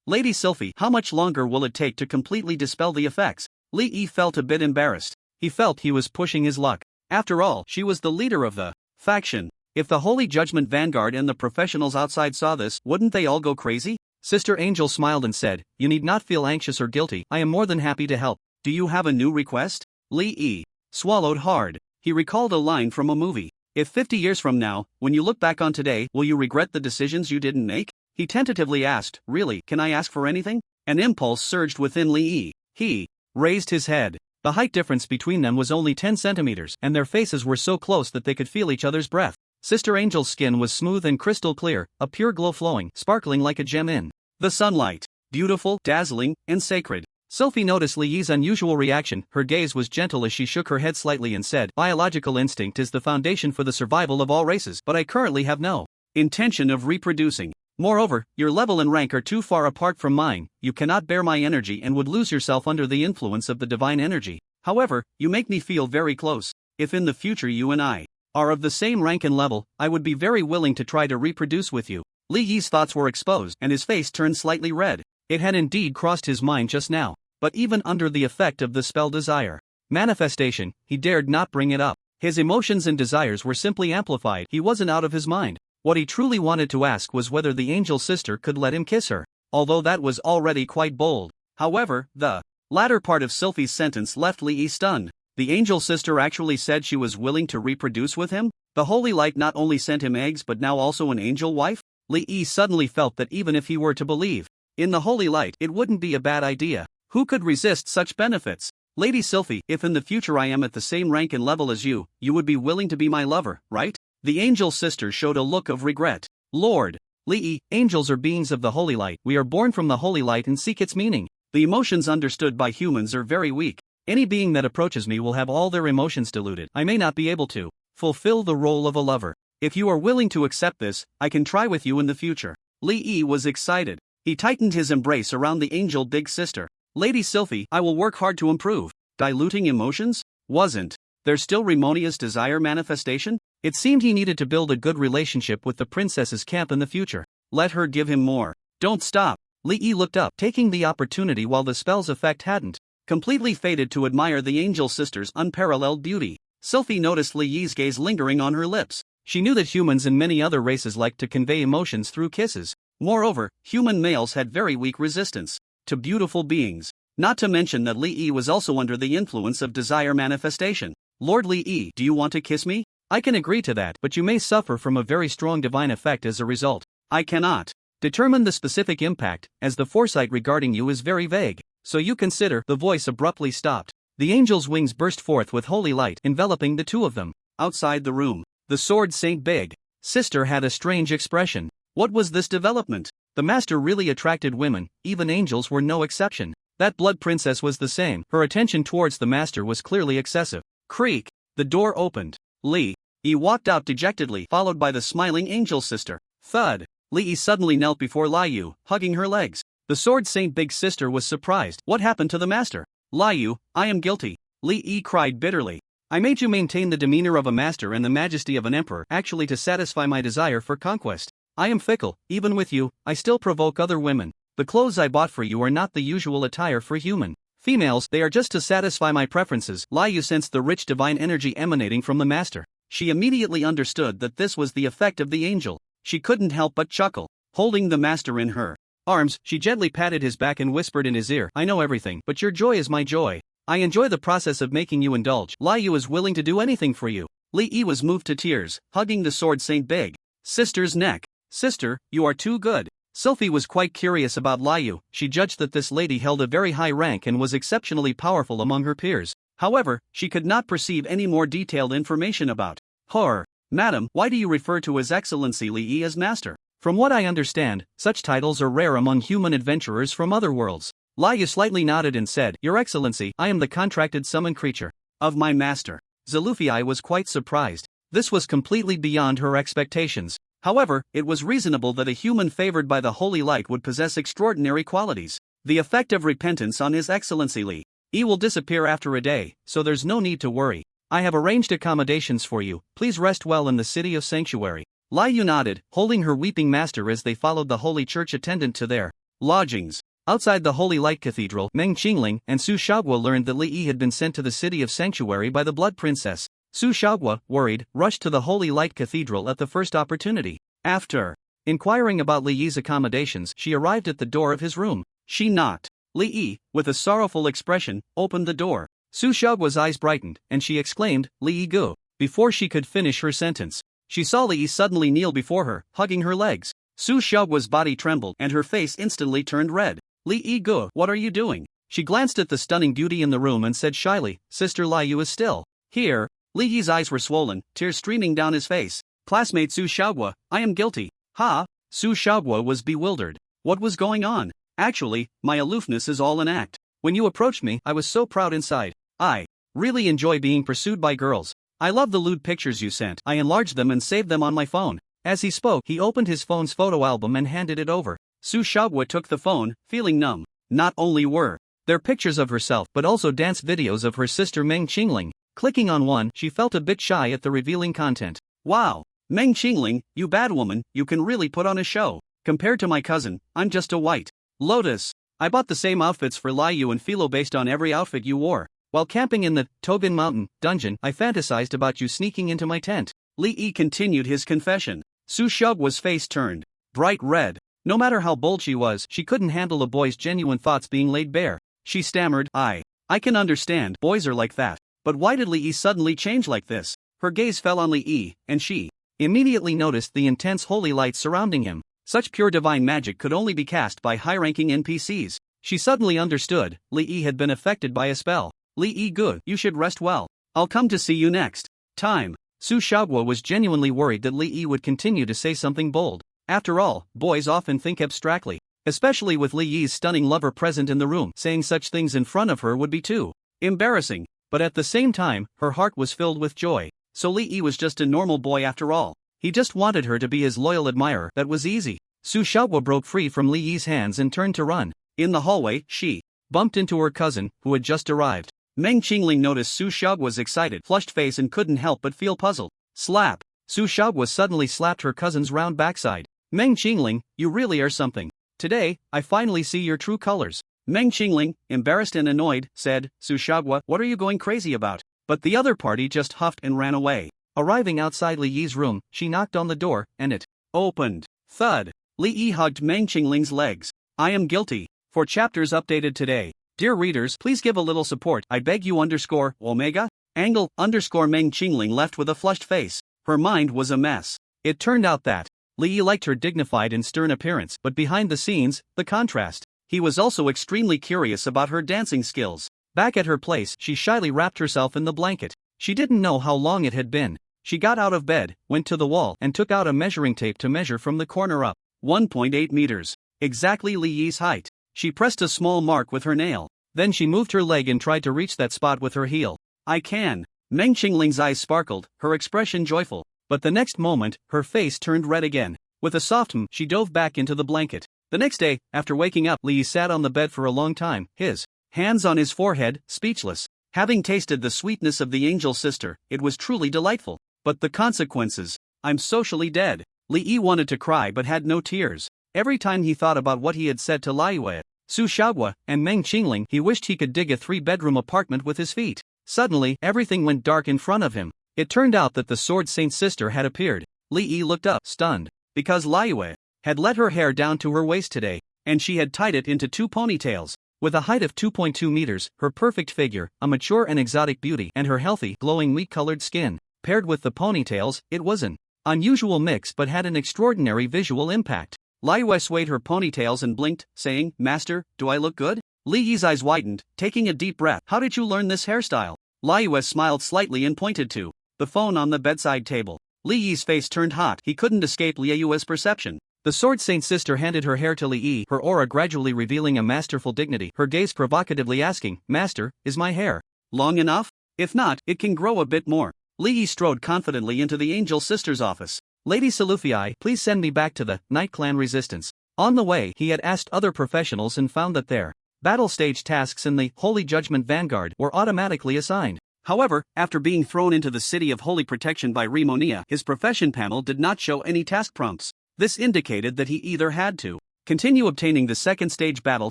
Lady Sylphie, how much longer will it take to completely dispel the effects? Li felt a bit embarrassed. He felt he was pushing his luck. After all, she was the leader of the faction. If the Holy Judgment Vanguard and the professionals outside saw this, wouldn't they all go crazy? Sister Angel smiled and said, You need not feel anxious or guilty, I am more than happy to help. Do you have a new request? Li swallowed hard. He recalled a line from a movie. If 50 years from now, when you look back on today, will you regret the decisions you didn't make? He tentatively asked, really, can I ask for anything? An impulse surged within Li Yi. He raised his head. The height difference between them was only 10 centimeters, and their faces were so close that they could feel each other's breath. Sister Angel's skin was smooth and crystal clear, a pure glow flowing, sparkling like a gem in the sunlight. Beautiful, dazzling, and sacred. Sophie noticed Li Yi's unusual reaction. Her gaze was gentle as she shook her head slightly and said, biological instinct is the foundation for the survival of all races, but I currently have no intention of reproducing. Moreover, your level and rank are too far apart from mine, you cannot bear my energy and would lose yourself under the influence of the divine energy. However, you make me feel very close. If in the future you and I are of the same rank and level, I would be very willing to try to reproduce with you. Li Yi's thoughts were exposed and his face turned slightly red. It had indeed crossed his mind just now. But even under the effect of the spell desire manifestation, he dared not bring it up. His emotions and desires were simply amplified. He wasn't out of his mind. What he truly wanted to ask was whether the angel sister could let him kiss her, although that was already quite bold. However, the latter part of Sophie's sentence left Li Yi stunned. The angel sister actually said she was willing to reproduce with him? The holy light not only sent him eggs but now also an angel wife? Li Yi suddenly felt that even if he were to believe in the holy light, it wouldn't be a bad idea. Who could resist such benefits? Lady Sylphie, if in the future I am at the same rank and level as you, you would be willing to be my lover, right? The angel sister showed a look of regret. Lord Li Yi, angels are beings of the holy light. We are born from the holy light and seek its meaning. The emotions understood by humans are very weak. Any being that approaches me will have all their emotions diluted. I may not be able to fulfill the role of a lover. If you are willing to accept this, I can try with you in the future. Li Yi was excited. He tightened his embrace around the angel big sister. Lady Sylphie, I will work hard to improve. Diluting emotions? Wasn't there still Remonia's desire manifestation? It seemed he needed to build a good relationship with the princess's camp in the future. Let her give him more. Don't stop. Li Yi looked up, taking the opportunity while the spell's effect hadn't completely faded to admire the angel sister's unparalleled beauty. Sylphie noticed Li Yi's gaze lingering on her lips. She knew that humans and many other races like to convey emotions through kisses. Moreover, human males had very weak resistance to beautiful beings. Not to mention that Li Yi was also under the influence of desire manifestation. Lord Li Yi, do you want to kiss me? I can agree to that, but you may suffer from a very strong divine effect as a result. I cannot determine the specific impact, as the foresight regarding you is very vague. So you consider. The voice abruptly stopped. The angel's wings burst forth with holy light, enveloping the two of them. Outside the room, the sword Saint Big Sister had a strange expression. What was this development? The master really attracted women, even angels were no exception. That blood princess was the same. Her attention towards the master was clearly excessive. Creak. The door opened. Li Yi walked out dejectedly, followed by the smiling angel sister. Thud. Li Yi suddenly knelt before Liu, hugging her legs. The sword Saint Big Sister was surprised. What happened to the master? Liu, I am guilty. Li Yi cried bitterly. I made you maintain the demeanor of a master and the majesty of an emperor, actually to satisfy my desire for conquest. I am fickle. Even with you, I still provoke other women. The clothes I bought for you are not the usual attire for human females, they are just to satisfy my preferences. Liu sensed the rich divine energy emanating from the master. She immediately understood that this was the effect of the angel. She couldn't help but chuckle. Holding the master in her arms, she gently patted his back and whispered in his ear, I know everything, but your joy is my joy. I enjoy the process of making you indulge. Liu is willing to do anything for you. Li Yi was moved to tears, hugging the sword Saint Big Sister's neck. Sister, you are too good. Sylphie was quite curious about Liu. She judged that this lady held a very high rank and was exceptionally powerful among her peers. However, she could not perceive any more detailed information about her. Madam, why do you refer to His Excellency Li Yi as master? From what I understand, such titles are rare among human adventurers from other worlds. Liu slightly nodded and said, Your Excellency, I am the contracted summon creature of my master. Zelufii was quite surprised. This was completely beyond her expectations. However, it was reasonable that a human favored by the holy light would possess extraordinary qualities. The effect of repentance on His Excellency Li Yi will disappear after a day, so there's no need to worry. I have arranged accommodations for you. Please rest well in the city of Sanctuary. Liu nodded, holding her weeping master as they followed the holy church attendant to their lodgings. Outside the Holy Light Cathedral, Meng Qingling and Su Shaogua learned that Li Yi had been sent to the city of Sanctuary by the Blood Princess. Su Shaogua, worried, rushed to the Holy Light Cathedral at the first opportunity. After inquiring about Li Yi's accommodations, she arrived at the door of his room. She knocked. Li Yi, with a sorrowful expression, opened the door. Su Xiaogua's eyes brightened, and she exclaimed, Li Yi. Before she could finish her sentence, she saw Li Yi suddenly kneel before her, hugging her legs. Su Xiaogua's body trembled and her face instantly turned red. Li Yi, what are you doing? She glanced at the stunning beauty in the room and said shyly, Sister Liu is still here. Li Yi's eyes were swollen, tears streaming down his face. Classmate Su Xiaogua, I am guilty. Ha! Su Xiaogua was bewildered. What was going on? Actually, my aloofness is all an act. When you approached me, I was so proud inside. I really enjoy being pursued by girls. I love the lewd pictures you sent. I enlarged them and saved them on my phone. As he spoke, he opened his phone's photo album and handed it over. Su Xiaogua took the phone, feeling numb. Not only were there pictures of herself but also dance videos of her sister Meng Qingling. Clicking on one, she felt a bit shy at the revealing content. Wow! Meng Qingling, you bad woman, you can really put on a show. Compared to my cousin, I'm just a white lotus. I bought the same outfits for Liu and Philo based on every outfit you wore. While camping in the Tobin Mountain dungeon, I fantasized about you sneaking into my tent. Li Yi continued his confession. Su Xiaogua's face turned bright red. No matter how bold she was, she couldn't handle a boy's genuine thoughts being laid bare. She stammered, I can understand, boys are like that. But why did Li Yi suddenly change like this? Her gaze fell on Li Yi, and she immediately noticed the intense holy light surrounding him. Such pure divine magic could only be cast by high-ranking NPCs. She suddenly understood, Li Yi had been affected by a spell. Li Yi, you should rest well. I'll come to see you next time. Su Xiaogua was genuinely worried that Li Yi would continue to say something bold. After all, boys often think abstractly. Especially with Li Yi's stunning lover present in the room, saying such things in front of her would be too embarrassing. But at the same time, her heart was filled with joy. So Li Yi was just a normal boy after all. He just wanted her to be his loyal admirer. That was easy. Su Xiaogua broke free from Li Yi's hands and turned to run. In the hallway, she bumped into her cousin, who had just arrived. Meng Qingling noticed Su Xiaogua's excited, flushed face and couldn't help but feel puzzled. Slap! Su Xiaogua suddenly slapped her cousin's round backside. Meng Qingling, you really are something. Today, I finally see your true colors. Meng Qingling, embarrassed and annoyed, said, Su Xiaogua, what are you going crazy about? But the other party just huffed and ran away. Arriving outside Li Yi's room, she knocked on the door, and it opened. Thud. Li Yi hugged Meng Qingling's legs. I am guilty. For chapters updated today. Dear readers, please give a little support. I beg you _Omega? Angle _ Meng Qingling left with a flushed face. Her mind was a mess. It turned out that Li Yi liked her dignified and stern appearance, but behind the scenes, the contrast. He was also extremely curious about her dancing skills. Back at her place, she shyly wrapped herself in the blanket. She didn't know how long it had been. She got out of bed, went to the wall, and took out a measuring tape to measure from the corner up. 1.8 meters. Exactly Li Yi's height. She pressed a small mark with her nail. Then she moved her leg and tried to reach that spot with her heel. I can. Meng Qingling's eyes sparkled, her expression joyful. But the next moment, her face turned red again. With a soft she dove back into the blanket. The next day, after waking up, Li Yi sat on the bed for a long time, his hands on his forehead, speechless. Having tasted the sweetness of the angel sister, it was truly delightful. But the consequences. I'm socially dead. Li Yi wanted to cry but had no tears. Every time he thought about what he had said to Liu, Su Xiaogua, and Meng Qingling, he wished he could dig a 3-bedroom apartment with his feet. Suddenly, everything went dark in front of him. It turned out that the Sword Saint's sister had appeared. Li Yi looked up, stunned. Because Liu had let her hair down to her waist today, and she had tied it into 2 ponytails. With a height of 2.2 meters, her perfect figure, a mature and exotic beauty, and her healthy, glowing wheat-colored skin, paired with the ponytails, it was an unusual mix but had an extraordinary visual impact. Liu swayed her ponytails and blinked, saying, Master, do I look good? Li Yi's eyes widened, taking a deep breath. How did you learn this hairstyle? Liu smiled slightly and pointed to the phone on the bedside table. Li Yi's face turned hot. He couldn't escape Liu's perception. The Sword Saint's sister handed her hair to Li Yi, her aura gradually revealing a masterful dignity, her gaze provocatively asking, Master, is my hair long enough? If not, it can grow a bit more. Li Yi strode confidently into the angel sister's office. Lady Salufii, please send me back to the Night Clan Resistance. On the way, he had asked other professionals and found that their battle stage tasks in the Holy Judgment Vanguard were automatically assigned. However, after being thrown into the City of Holy Protection by Rimonia, his profession panel did not show any task prompts. This indicated that he either had to continue obtaining the second stage battle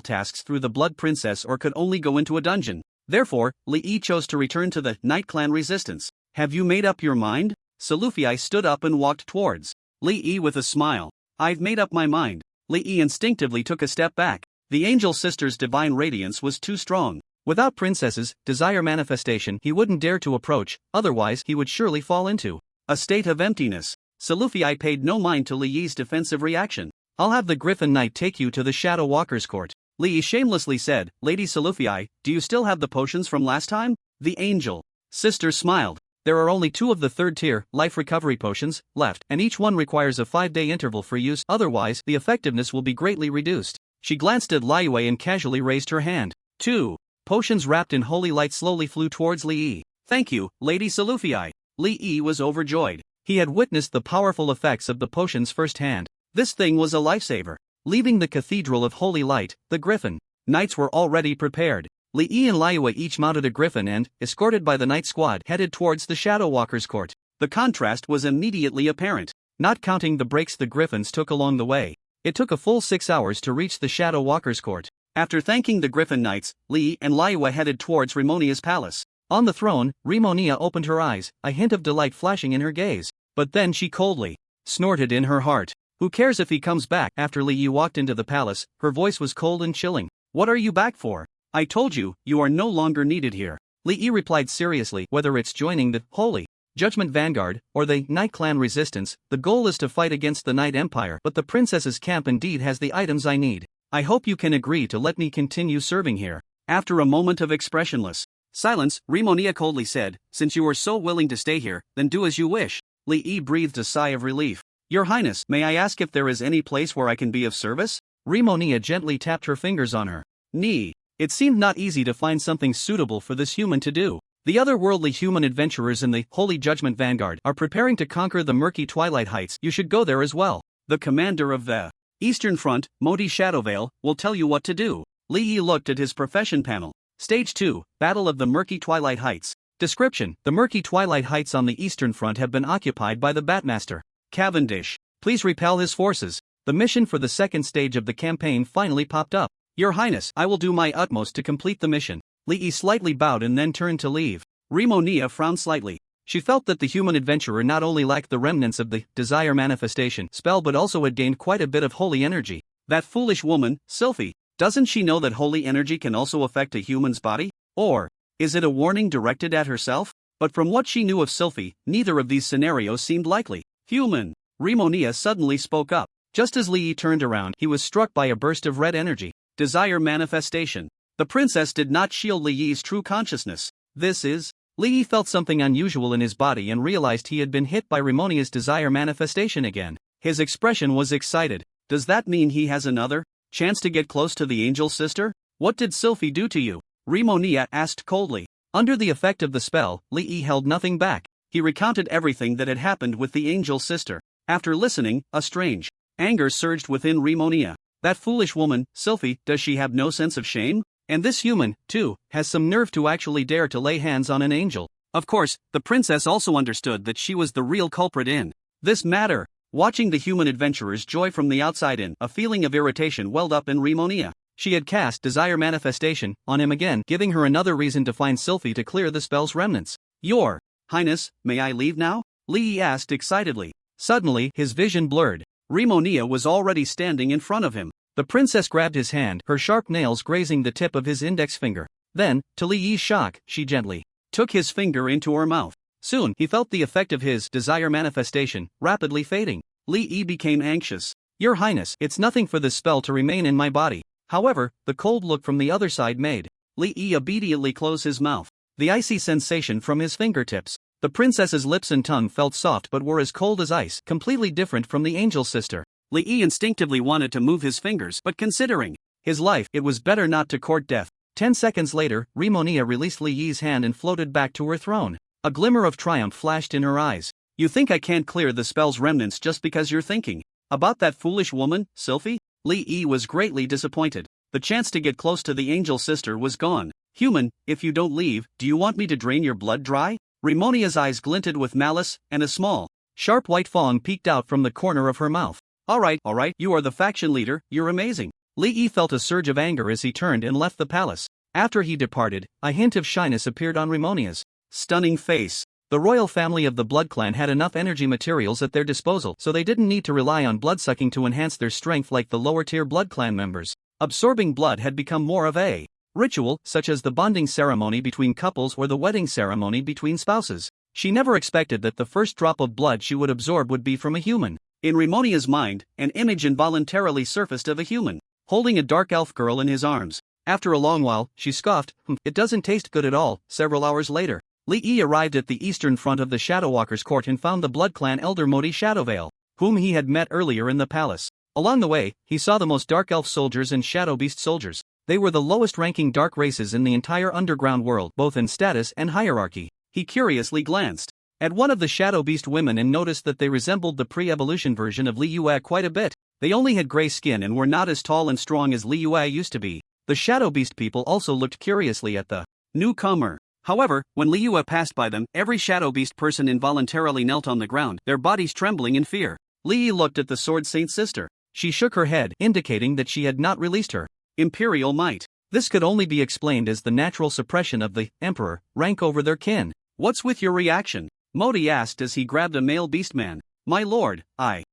tasks through the Blood Princess or could only go into a dungeon. Therefore, Li Yi chose to return to the Night Clan Resistance. Have you made up your mind? Salufii stood up and walked towards Li Yi with a smile. I've made up my mind. Li Yi instinctively took a step back. The angel sister's divine radiance was too strong. Without princesses' desire manifestation, he wouldn't dare to approach, otherwise he would surely fall into a state of emptiness. Silufii paid no mind to Li Yi's defensive reaction. I'll have the Griffin Knight take you to the Shadow Walker's court. Li Yi shamelessly said, Lady Silufii, do you still have the potions from last time? The angel sister smiled. There are only 2 of the 3rd tier, life recovery potions, left, and each one requires a 5-day interval for use, otherwise, the effectiveness will be greatly reduced. She glanced at Liyue and casually raised her hand. 2 potions wrapped in holy light slowly flew towards Li Yi. Thank you, Lady Silufii. Li Yi was overjoyed. He had witnessed the powerful effects of the potions firsthand. This thing was a lifesaver. Leaving the Cathedral of Holy Light, the Griffin Knights were already prepared. Li Yi and Liyue each mounted a griffin and, escorted by the Knight Squad, headed towards the Shadow Walker's court. The contrast was immediately apparent. Not counting the breaks the griffins took along the way, it took a full 6 hours to reach the Shadow Walker's court. After thanking the Griffin Knights, Li Yi and Liyue headed towards Remonia's palace. On the throne, Remonia opened her eyes, a hint of delight flashing in her gaze. But then she coldly snorted in her heart. Who cares if he comes back? After Li Yi walked into the palace, her voice was cold and chilling. What are you back for? I told you, you are no longer needed here. Li Yi replied seriously, whether it's joining the Holy Judgment Vanguard or the Knight Clan Resistance, the goal is to fight against the Knight Empire, but the princess's camp indeed has the items I need. I hope you can agree to let me continue serving here. After a moment of expressionless silence, Remonia coldly said, since you are so willing to stay here, then do as you wish. Li Yi breathed a sigh of relief. Your Highness, may I ask if there is any place where I can be of service? Remonia gently tapped her fingers on her knee. It seemed not easy to find something suitable for this human to do. The otherworldly human adventurers in the Holy Judgment Vanguard are preparing to conquer the murky Twilight Heights. You should go there as well. The commander of the Eastern Front, Modi Shadowvale, will tell you what to do. Li Yi looked at his profession panel. Stage 2, Battle of the Murky Twilight Heights. Description: the Murky Twilight Heights on the Eastern Front have been occupied by the Batmaster Cavendish. Please repel his forces. The mission for the second stage of the campaign finally popped up. Your Highness, I will do my utmost to complete the mission. Li Yi slightly bowed and then turned to leave. Remonia frowned slightly. She felt that the human adventurer not only lacked the remnants of the desire manifestation spell but also had gained quite a bit of holy energy. That foolish woman, Sylphie, doesn't she know that holy energy can also affect a human's body? Or is it a warning directed at herself? But from what she knew of Sylphie, neither of these scenarios seemed likely. Human. Remonia suddenly spoke up. Just as Li Yi turned around, he was struck by a burst of red energy. Desire manifestation. The princess did not shield Li Yi's true consciousness. This is. Li Yi felt something unusual in his body and realized he had been hit by Remonia's desire manifestation again. His expression was excited. Does that mean he has another chance to get close to the angel sister? What did Sylphie do to you? Remonia asked coldly. Under the effect of the spell, Li Yi held nothing back. He recounted everything that had happened with the angel sister. After listening, a strange anger surged within Remonia. That foolish woman, Sylphie, does she have no sense of shame? And this human, too, has some nerve to actually dare to lay hands on an angel. Of course, the princess also understood that she was the real culprit in this matter. Watching the human adventurer's joy from the outside in, a feeling of irritation welled up in Remonia. She had cast desire manifestation on him again, giving her another reason to find Sylphie to clear the spell's remnants. Your Highness, may I leave now? Li Yi asked excitedly. Suddenly, his vision blurred. Remonia was already standing in front of him. The princess grabbed his hand, her sharp nails grazing the tip of his index finger. Then, to Li Yi's shock, she gently took his finger into her mouth. Soon, he felt the effect of his desire manifestation rapidly fading. Li Yi became anxious. Your Highness, it's nothing for this spell to remain in my body. However, the cold look from the other side made Li Yi immediately close his mouth. The icy sensation from his fingertips. The princess's lips and tongue felt soft but were as cold as ice, completely different from the angel sister. Li Yi instinctively wanted to move his fingers, but considering his life, it was better not to court death. 10 seconds later, Remonia released Li Yi's hand and floated back to her throne. A glimmer of triumph flashed in her eyes. You think I can't clear the spell's remnants just because you're thinking about that foolish woman, Sylphie? Li Yi was greatly disappointed. The chance to get close to the angel sister was gone. Human, if you don't leave, do you want me to drain your blood dry? Remonia's eyes glinted with malice, and a small, sharp white fang peeked out from the corner of her mouth. Alright, you are the faction leader, you're amazing. Li Yi felt a surge of anger as he turned and left the palace. After he departed, a hint of shyness appeared on Remonia's stunning face. The royal family of the Blood Clan had enough energy materials at their disposal, so they didn't need to rely on bloodsucking to enhance their strength like the lower-tier Blood Clan members. Absorbing blood had become more of a ritual, such as the bonding ceremony between couples or the wedding ceremony between spouses. She never expected that the first drop of blood she would absorb would be from a human. In Ramonia's mind, an image involuntarily surfaced of a human, holding a dark elf girl in his arms. After a long while, she scoffed, "It doesn't taste good at all." Several hours later, Li Yi arrived at the eastern front of the Shadowwalkers' court and found the Blood Clan elder Modi Shadowveil, whom he had met earlier in the palace. Along the way, he saw the most dark elf soldiers and shadow beast soldiers. They were the lowest-ranking dark races in the entire underground world, both in status and hierarchy. He curiously glanced at one of the shadow beast women and noticed that they resembled the pre-evolution version of Li Yue quite a bit. They only had gray skin and were not as tall and strong as Li Yue used to be. The shadow beast people also looked curiously at the newcomer. However, when Li Yue passed by them, every shadow beast person involuntarily knelt on the ground, their bodies trembling in fear. Li Yi looked at the Sword Saint's sister. She shook her head, indicating that she had not released her imperial might. This could only be explained as the natural suppression of the emperor rank over their kin. "What's with your reaction?" Modi asked as he grabbed a male beastman. "My lord, I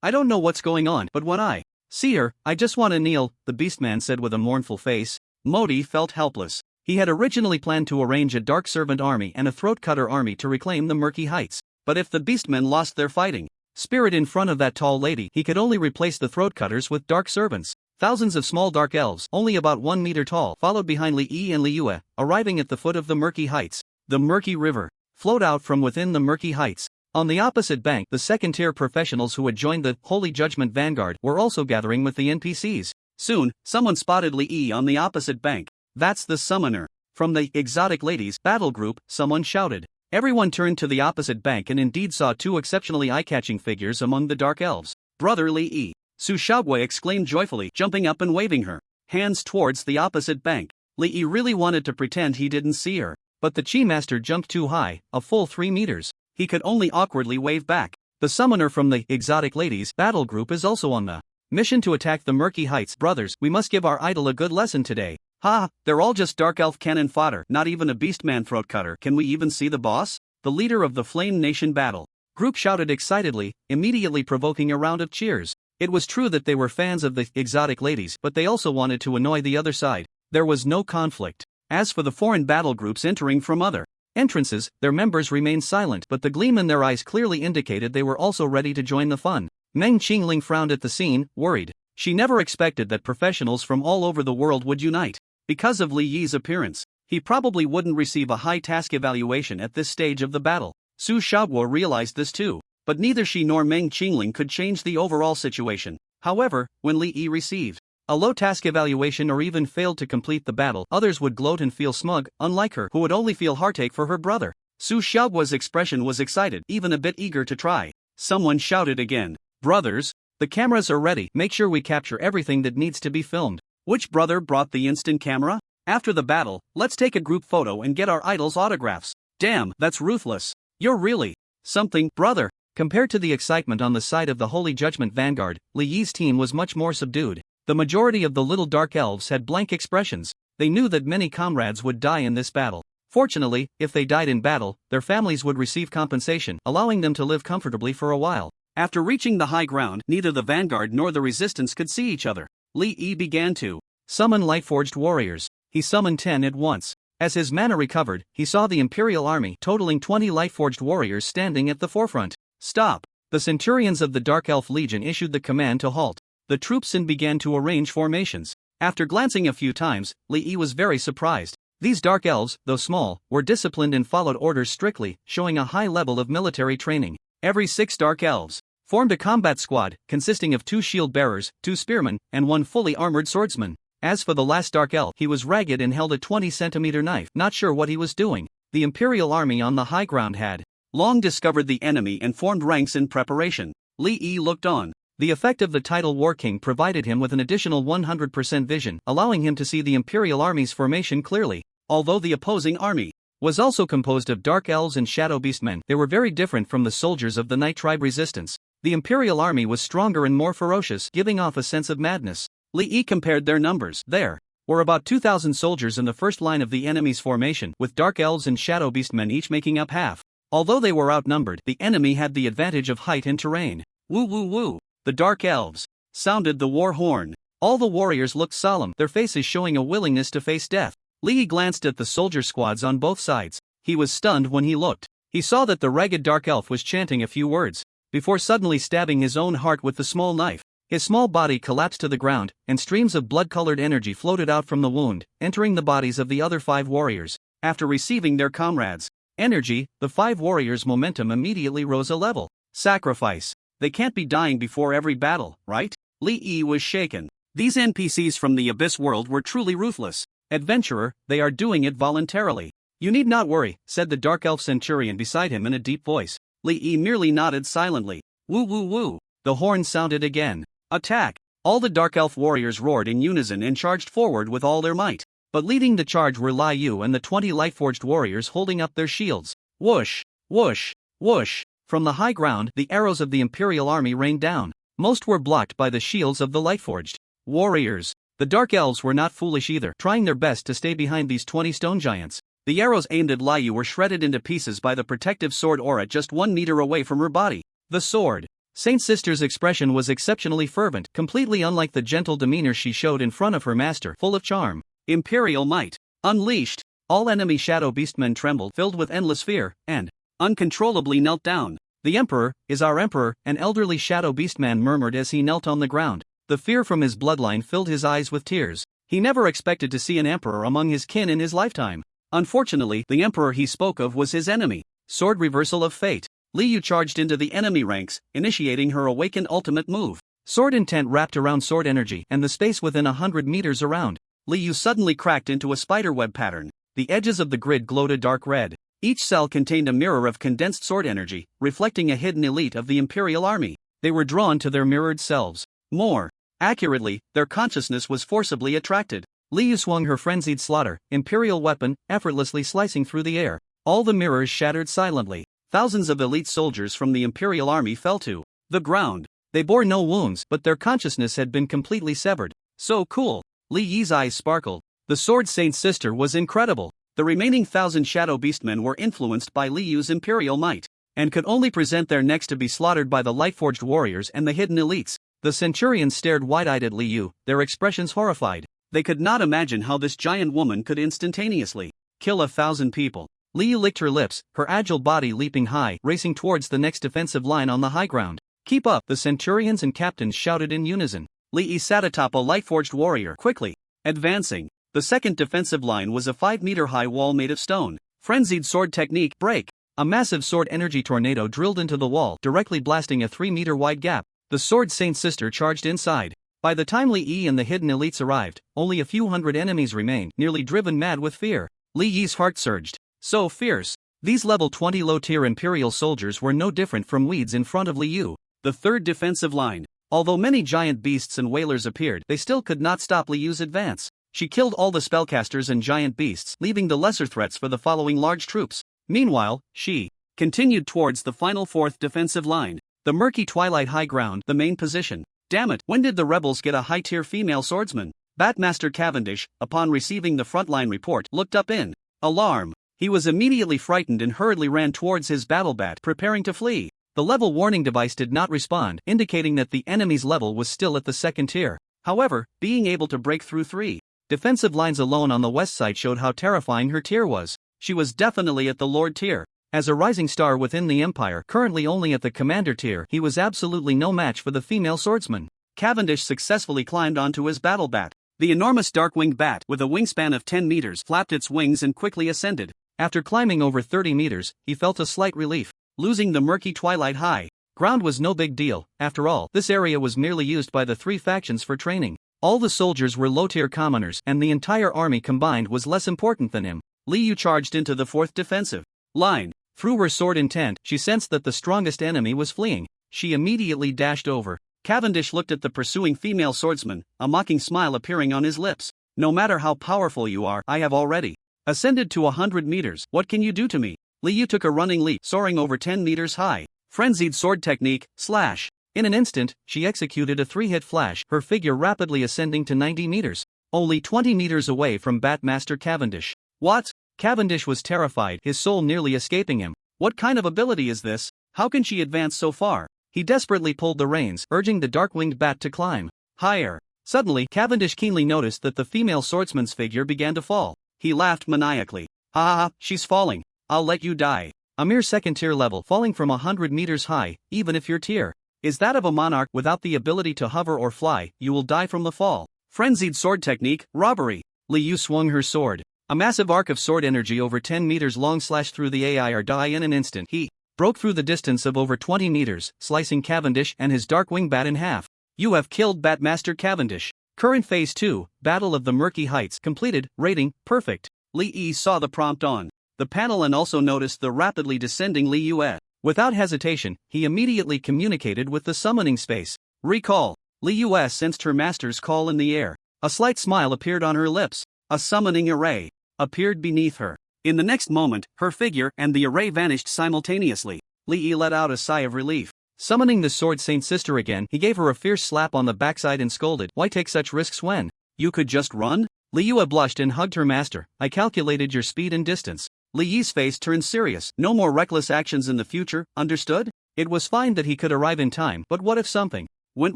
don't know what's going on, but when I see her, I just want to kneel," the beastman said with a mournful face. Modi felt helpless. He had originally planned to arrange a dark servant army and a throat cutter army to reclaim the Murky Heights. But if the beastmen lost their fighting spirit in front of that tall lady, he could only replace the throat cutters with dark servants. Thousands of small dark elves, only about 1 meter tall, followed behind Li Yi and Li Yue, arriving at the foot of the Murky Heights. The Murky River flowed out from within the Murky Heights. On the opposite bank, the second-tier professionals who had joined the Holy Judgment Vanguard were also gathering with the NPCs. Soon, someone spotted Li Yi on the opposite bank. "That's the summoner from the Exotic Ladies battle group," someone shouted. Everyone turned to the opposite bank and indeed saw two exceptionally eye-catching figures among the dark elves. "Brother Li Yi!" Su Shaogui exclaimed joyfully, jumping up and waving her hands towards the opposite bank. Li Yi really wanted to pretend he didn't see her, but the Chi Master jumped too high, a full 3 meters. He could only awkwardly wave back. "The summoner from the Exotic Ladies battle group is also on the mission to attack the Murky Heights. Brothers, we must give our idol a good lesson today." "Ha, they're all just dark elf cannon fodder, not even a beastman throat cutter. Can we even see the boss?" The leader of the Flame Nation battle group shouted excitedly, immediately provoking a round of cheers. It was true that they were fans of the Exotic Ladies, but they also wanted to annoy the other side. There was no conflict. As for the foreign battle groups entering from other entrances, their members remained silent, but the gleam in their eyes clearly indicated they were also ready to join the fun. Meng Qingling frowned at the scene, worried. She never expected that professionals from all over the world would unite. Because of Li Yi's appearance, he probably wouldn't receive a high task evaluation at this stage of the battle. Su Shaogui realized this too, but neither she nor Meng Qingling could change the overall situation. However, when Li Yi received a low task evaluation or even failed to complete the battle, others would gloat and feel smug, unlike her, who would only feel heartache for her brother. Su Shaogui's expression was excited, even a bit eager to try. Someone shouted again, "Brothers, the cameras are ready. Make sure we capture everything that needs to be filmed." Which brother brought the instant camera? "After the battle, let's take a group photo and get our idol's autographs." "Damn, that's ruthless. You're really something, brother." Compared to the excitement on the side of the Holy Judgment Vanguard, Li Yi's team was much more subdued. The majority of the little dark elves had blank expressions. They knew that many comrades would die in this battle. Fortunately, if they died in battle, their families would receive compensation, allowing them to live comfortably for a while. After reaching the high ground, neither the vanguard nor the resistance could see each other. Li Yi began to summon Lightforged warriors. He summoned 10 at once. As his mana recovered, he saw the Imperial army totaling 20 Lightforged warriors standing at the forefront. "Stop!" The centurions of the Dark Elf Legion issued the command to halt. The troops began to arrange formations. After glancing a few times, Li Yi was very surprised. These dark elves, though small, were disciplined and followed orders strictly, showing a high level of military training. Every 6 dark elves formed a combat squad, consisting of 2 shield bearers, 2 spearmen, and 1 fully armored swordsman. As for the last dark elf, he was ragged and held a 20-centimeter knife, not sure what he was doing. The Imperial army on the high ground had long discovered the enemy and formed ranks in preparation. Li Yi looked on. The effect of the title War King provided him with an additional 100% vision, allowing him to see the Imperial army's formation clearly. Although the opposing army was also composed of dark elves and shadow beastmen, they were very different from the soldiers of the Night Tribe resistance. The Imperial army was stronger and more ferocious, giving off a sense of madness. Li Yi compared their numbers. There were about 2,000 soldiers in the first line of the enemy's formation, with dark elves and shadow beastmen each making up half. Although they were outnumbered, the enemy had the advantage of height and terrain. Woo woo woo! The dark elves sounded the war horn. All the warriors looked solemn, their faces showing a willingness to face death. Lee glanced at the soldier squads on both sides. He was stunned when he looked. He saw that the ragged dark elf was chanting a few words, before suddenly stabbing his own heart with the small knife. His small body collapsed to the ground, and streams of blood-colored energy floated out from the wound, entering the bodies of the other 5 warriors. After receiving their comrades' energy, the 5 warriors' momentum immediately rose a level. Sacrifice. They can't be dying before every battle, right? Li Yi was shaken. These NPCs from the Abyss world were truly ruthless. Adventurer, they are doing it voluntarily. You need not worry, said the Dark Elf Centurion beside him in a deep voice. Li Yi merely nodded silently. Woo woo woo. The horn sounded again. Attack! All the Dark Elf warriors roared in unison and charged forward with all their might. But leading the charge were Lai Yu and the 20 Lightforged warriors holding up their shields. Whoosh! Whoosh! Whoosh! From the high ground, the arrows of the Imperial army rained down. Most were blocked by the shields of the Lightforged warriors. The Dark Elves were not foolish either, trying their best to stay behind these 20 stone giants. The arrows aimed at Lai Yu were shredded into pieces by the protective sword aura just 1 meter away from her body. The sword. Saint Sister's expression was exceptionally fervent, completely unlike the gentle demeanor she showed in front of her master, full of charm. Imperial might. Unleashed. All enemy shadow beastmen trembled, filled with endless fear, and uncontrollably knelt down. The Emperor is our Emperor, an elderly shadow beastman murmured as he knelt on the ground. The fear from his bloodline filled his eyes with tears. He never expected to see an emperor among his kin in his lifetime. Unfortunately, the Emperor he spoke of was his enemy. Sword reversal of fate. Li Yu charged into the enemy ranks, initiating her awakened ultimate move. Sword intent wrapped around sword energy and the space within 100 meters around. Li Yu suddenly cracked into a spiderweb pattern. The edges of the grid glowed a dark red. Each cell contained a mirror of condensed sword energy, reflecting a hidden elite of the Imperial army. They were drawn to their mirrored selves. More accurately, their consciousness was forcibly attracted. Li Yu swung her frenzied slaughter, Imperial weapon, effortlessly slicing through the air. All the mirrors shattered silently. Thousands of elite soldiers from the Imperial army fell to the ground. They bore no wounds, but their consciousness had been completely severed. So cool. Li Yi's eyes sparkled. The Sword Saint's sister was incredible. The remaining 1,000 shadow beastmen were influenced by Li Yu's imperial might, and could only present their necks to be slaughtered by the Lightforged warriors and the hidden elites. The Centurions stared wide-eyed at Li Yu, their expressions horrified. They could not imagine how this giant woman could instantaneously kill 1,000 people. Li Yu licked her lips, her agile body leaping high, racing towards the next defensive line on the high ground. Keep up, the Centurions and captains shouted in unison. Li Yi sat atop a Lightforged warrior, quickly advancing. The second defensive line was a 5-meter-high wall made of stone. Frenzied sword technique, break. A massive sword energy tornado drilled into the wall, directly blasting a 3-meter-wide gap. The Sword Saint's sister charged inside. By the time Li Yi and the hidden elites arrived, only a few hundred enemies remained, nearly driven mad with fear. Li Yi's heart surged. So fierce. These level 20 low-tier Imperial soldiers were no different from weeds in front of Li Yu. The third defensive line. Although many giant beasts and whalers appeared, they still could not stop Li Yu's advance. She killed all the spellcasters and giant beasts, leaving the lesser threats for the following large troops. Meanwhile, she continued towards the final fourth defensive line. The murky twilight high ground, the main position. Damn it, when did the rebels get a high-tier female swordsman? Batmaster Cavendish, upon receiving the frontline report, looked up in alarm. He was immediately frightened and hurriedly ran towards his battle bat, preparing to flee. The level warning device did not respond, indicating that the enemy's level was still at the second tier. However, being able to break through 3 defensive lines alone on the west side showed how terrifying her tier was. She was definitely at the Lord tier. As a rising star within the Empire, currently only at the Commander tier, he was absolutely no match for the female swordsman. Cavendish successfully climbed onto his battle bat. The enormous dark-winged bat, with a wingspan of 10 meters, flapped its wings and quickly ascended. After climbing over 30 meters, he felt a slight relief. Losing the murky twilight high ground was no big deal. After all, this area was merely used by the 3 factions for training. All the soldiers were low-tier commoners, and the entire army combined was less important than him. Li Yu charged into the fourth defensive line. Through her sword intent, she sensed that the strongest enemy was fleeing. She immediately dashed over. Cavendish looked at the pursuing female swordsman, a mocking smile appearing on his lips. No matter how powerful you are, I have already ascended to 100 meters. What can you do to me? Li Yu took a running leap, soaring over 10 meters high. Frenzied sword technique, slash. In an instant, she executed a 3-hit flash, her figure rapidly ascending to 90 meters. Only 20 meters away from Batmaster Cavendish. What? Cavendish was terrified, his soul nearly escaping him. What kind of ability is this? How can she advance so far? He desperately pulled the reins, urging the dark-winged bat to climb higher. Suddenly, Cavendish keenly noticed that the female swordsman's figure began to fall. He laughed maniacally. Ha ha ha, she's falling. I'll let you die. A mere second-tier level, falling from 100 meters high, even if your tier is that of a monarch without the ability to hover or fly, you will die from the fall. Frenzied sword technique, robbery. Li Yu swung her sword. A massive arc of sword energy over 10 meters long slashed through the AI or die in an instant. He broke through the distance of over 20 meters, slicing Cavendish and his Darkwing Bat in half. You have killed Batmaster Cavendish. Current Phase 2, Battle of the Murky Heights, completed, rating, perfect. Li Yi saw the prompt on the panel and also noticed the rapidly descending Li Yue. Without hesitation, he immediately communicated with the summoning space. Recall. Li Yue sensed her master's call in the air. A slight smile appeared on her lips. A summoning array appeared beneath her. In the next moment, her figure and the array vanished simultaneously. Li Yi let out a sigh of relief. Summoning the Sword Saint sister again, he gave her a fierce slap on the backside and scolded, "Why take such risks when you could just run?" Li Yue blushed and hugged her master. "I calculated your speed and distance." Li Yi's face turned serious. No more reckless actions in the future, understood? It was fine that he could arrive in time, but what if something went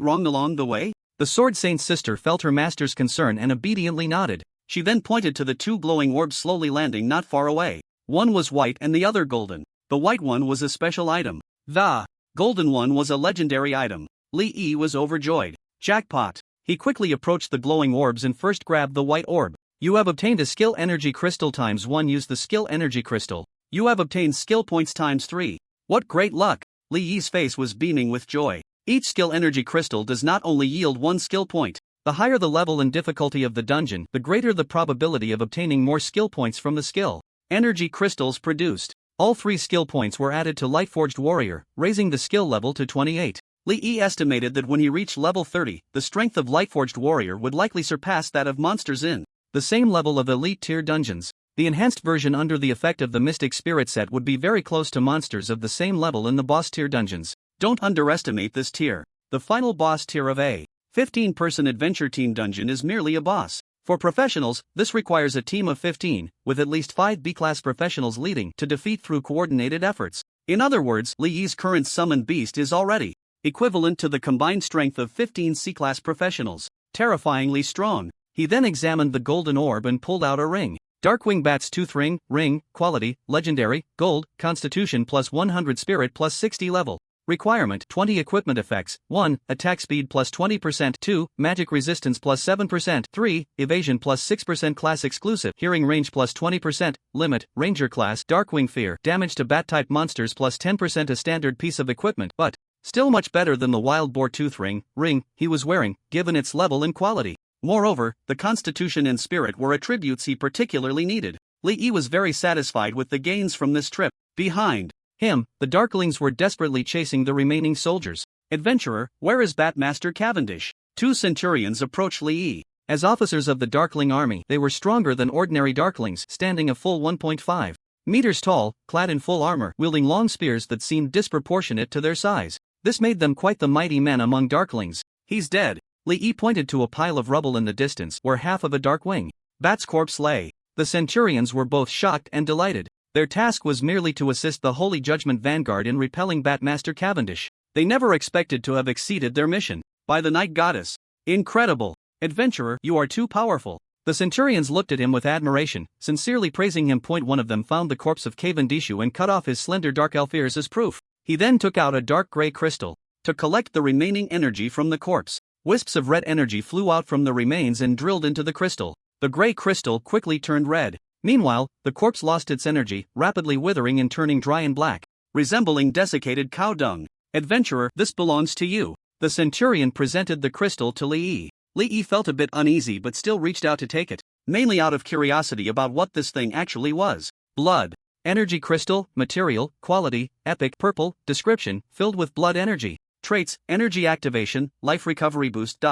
wrong along the way? The Sword Saint's sister felt her master's concern and obediently nodded. She then pointed to the two glowing orbs slowly landing not far away. One was white and the other golden. The white one was a special item. The golden one was a legendary item. Li Yi was overjoyed. Jackpot! He quickly approached the glowing orbs and first grabbed the white orb. You have obtained a skill energy crystal times 1. Use the skill energy crystal. You have obtained skill points times 3. What great luck! Li Yi's face was beaming with joy. Each skill energy crystal does not only yield 1 skill point. The higher the level and difficulty of the dungeon, the greater the probability of obtaining more skill points from the skill energy crystals produced. All 3 skill points were added to Lightforged Warrior, raising the skill level to 28. Li Yi estimated that when he reached level 30, the strength of Lightforged Warrior would likely surpass that of monsters in the same level of elite tier dungeons. The enhanced version under the effect of the Mystic Spirit set would be very close to monsters of the same level in the boss tier dungeons. Don't underestimate this tier. The final boss tier of a 15-person adventure team dungeon is merely a boss. For professionals, this requires a team of 15, with at least 5 B-class professionals leading, to defeat through coordinated efforts. In other words, Li Yi's current summoned beast is already equivalent to the combined strength of 15 C-class professionals. Terrifyingly strong. He then examined the golden orb and pulled out a ring. Darkwing Bat's Tooth Ring, quality, legendary, gold, constitution plus 100 spirit plus 60 level. Requirement: 20 equipment effects, 1, attack speed plus 20%, 2, magic resistance plus 7%, 3, evasion plus 6% class exclusive, hearing range plus 20%, limit, ranger class, Darkwing Fear, damage to bat-type monsters plus 10%, a standard piece of equipment, but still much better than the Wild Boar Tooth Ring he was wearing, given its level and quality. Moreover, the constitution and spirit were attributes he particularly needed. Li Yi was very satisfied with the gains from this trip. Behind him, the Darklings were desperately chasing the remaining soldiers. Adventurer, where is Batmaster Cavendish? 2 centurions approached Li Yi. As officers of the Darkling army, they were stronger than ordinary Darklings, standing a full 1.5 meters tall, clad in full armor, wielding long spears that seemed disproportionate to their size. This made them quite the mighty men among Darklings. He's dead. Li Yi pointed to a pile of rubble in the distance where half of a Darkwing Bat's corpse lay. The centurions were both shocked and delighted. Their task was merely to assist the Holy Judgment Vanguard in repelling Batmaster Cavendish. They never expected to have exceeded their mission. By the Night Goddess! Incredible! Adventurer, you are too powerful. The centurions looked at him with admiration, sincerely praising him. One of them found the corpse of Cavendishu and cut off his slender dark elf ears as proof. He then took out a dark gray crystal to collect the remaining energy from the corpse. Wisps of red energy flew out from the remains and drilled into the crystal. The gray crystal quickly turned red. Meanwhile, the corpse lost its energy, rapidly withering and turning dry and black, resembling desiccated cow dung. Adventurer, this belongs to you. The centurion presented the crystal to Li Yi. Li Yi felt a bit uneasy but still reached out to take it, mainly out of curiosity about what this thing actually was. Blood. Energy crystal, material, quality, epic, purple, description, filled with blood energy. Traits, energy activation, life recovery boost.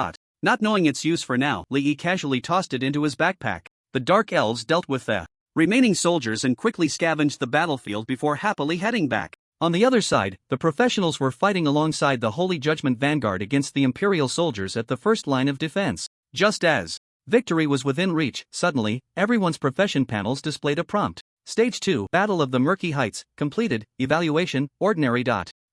Not knowing its use for now, Li Yi casually tossed it into his backpack. The Dark Elves dealt with the remaining soldiers and quickly scavenged the battlefield before happily heading back. On the other side, the professionals were fighting alongside the Holy Judgment Vanguard against the Imperial soldiers at the first line of defense. Just as victory was within reach, suddenly, everyone's profession panels displayed a prompt. Stage 2, Battle of the Murky Heights, completed, evaluation, ordinary.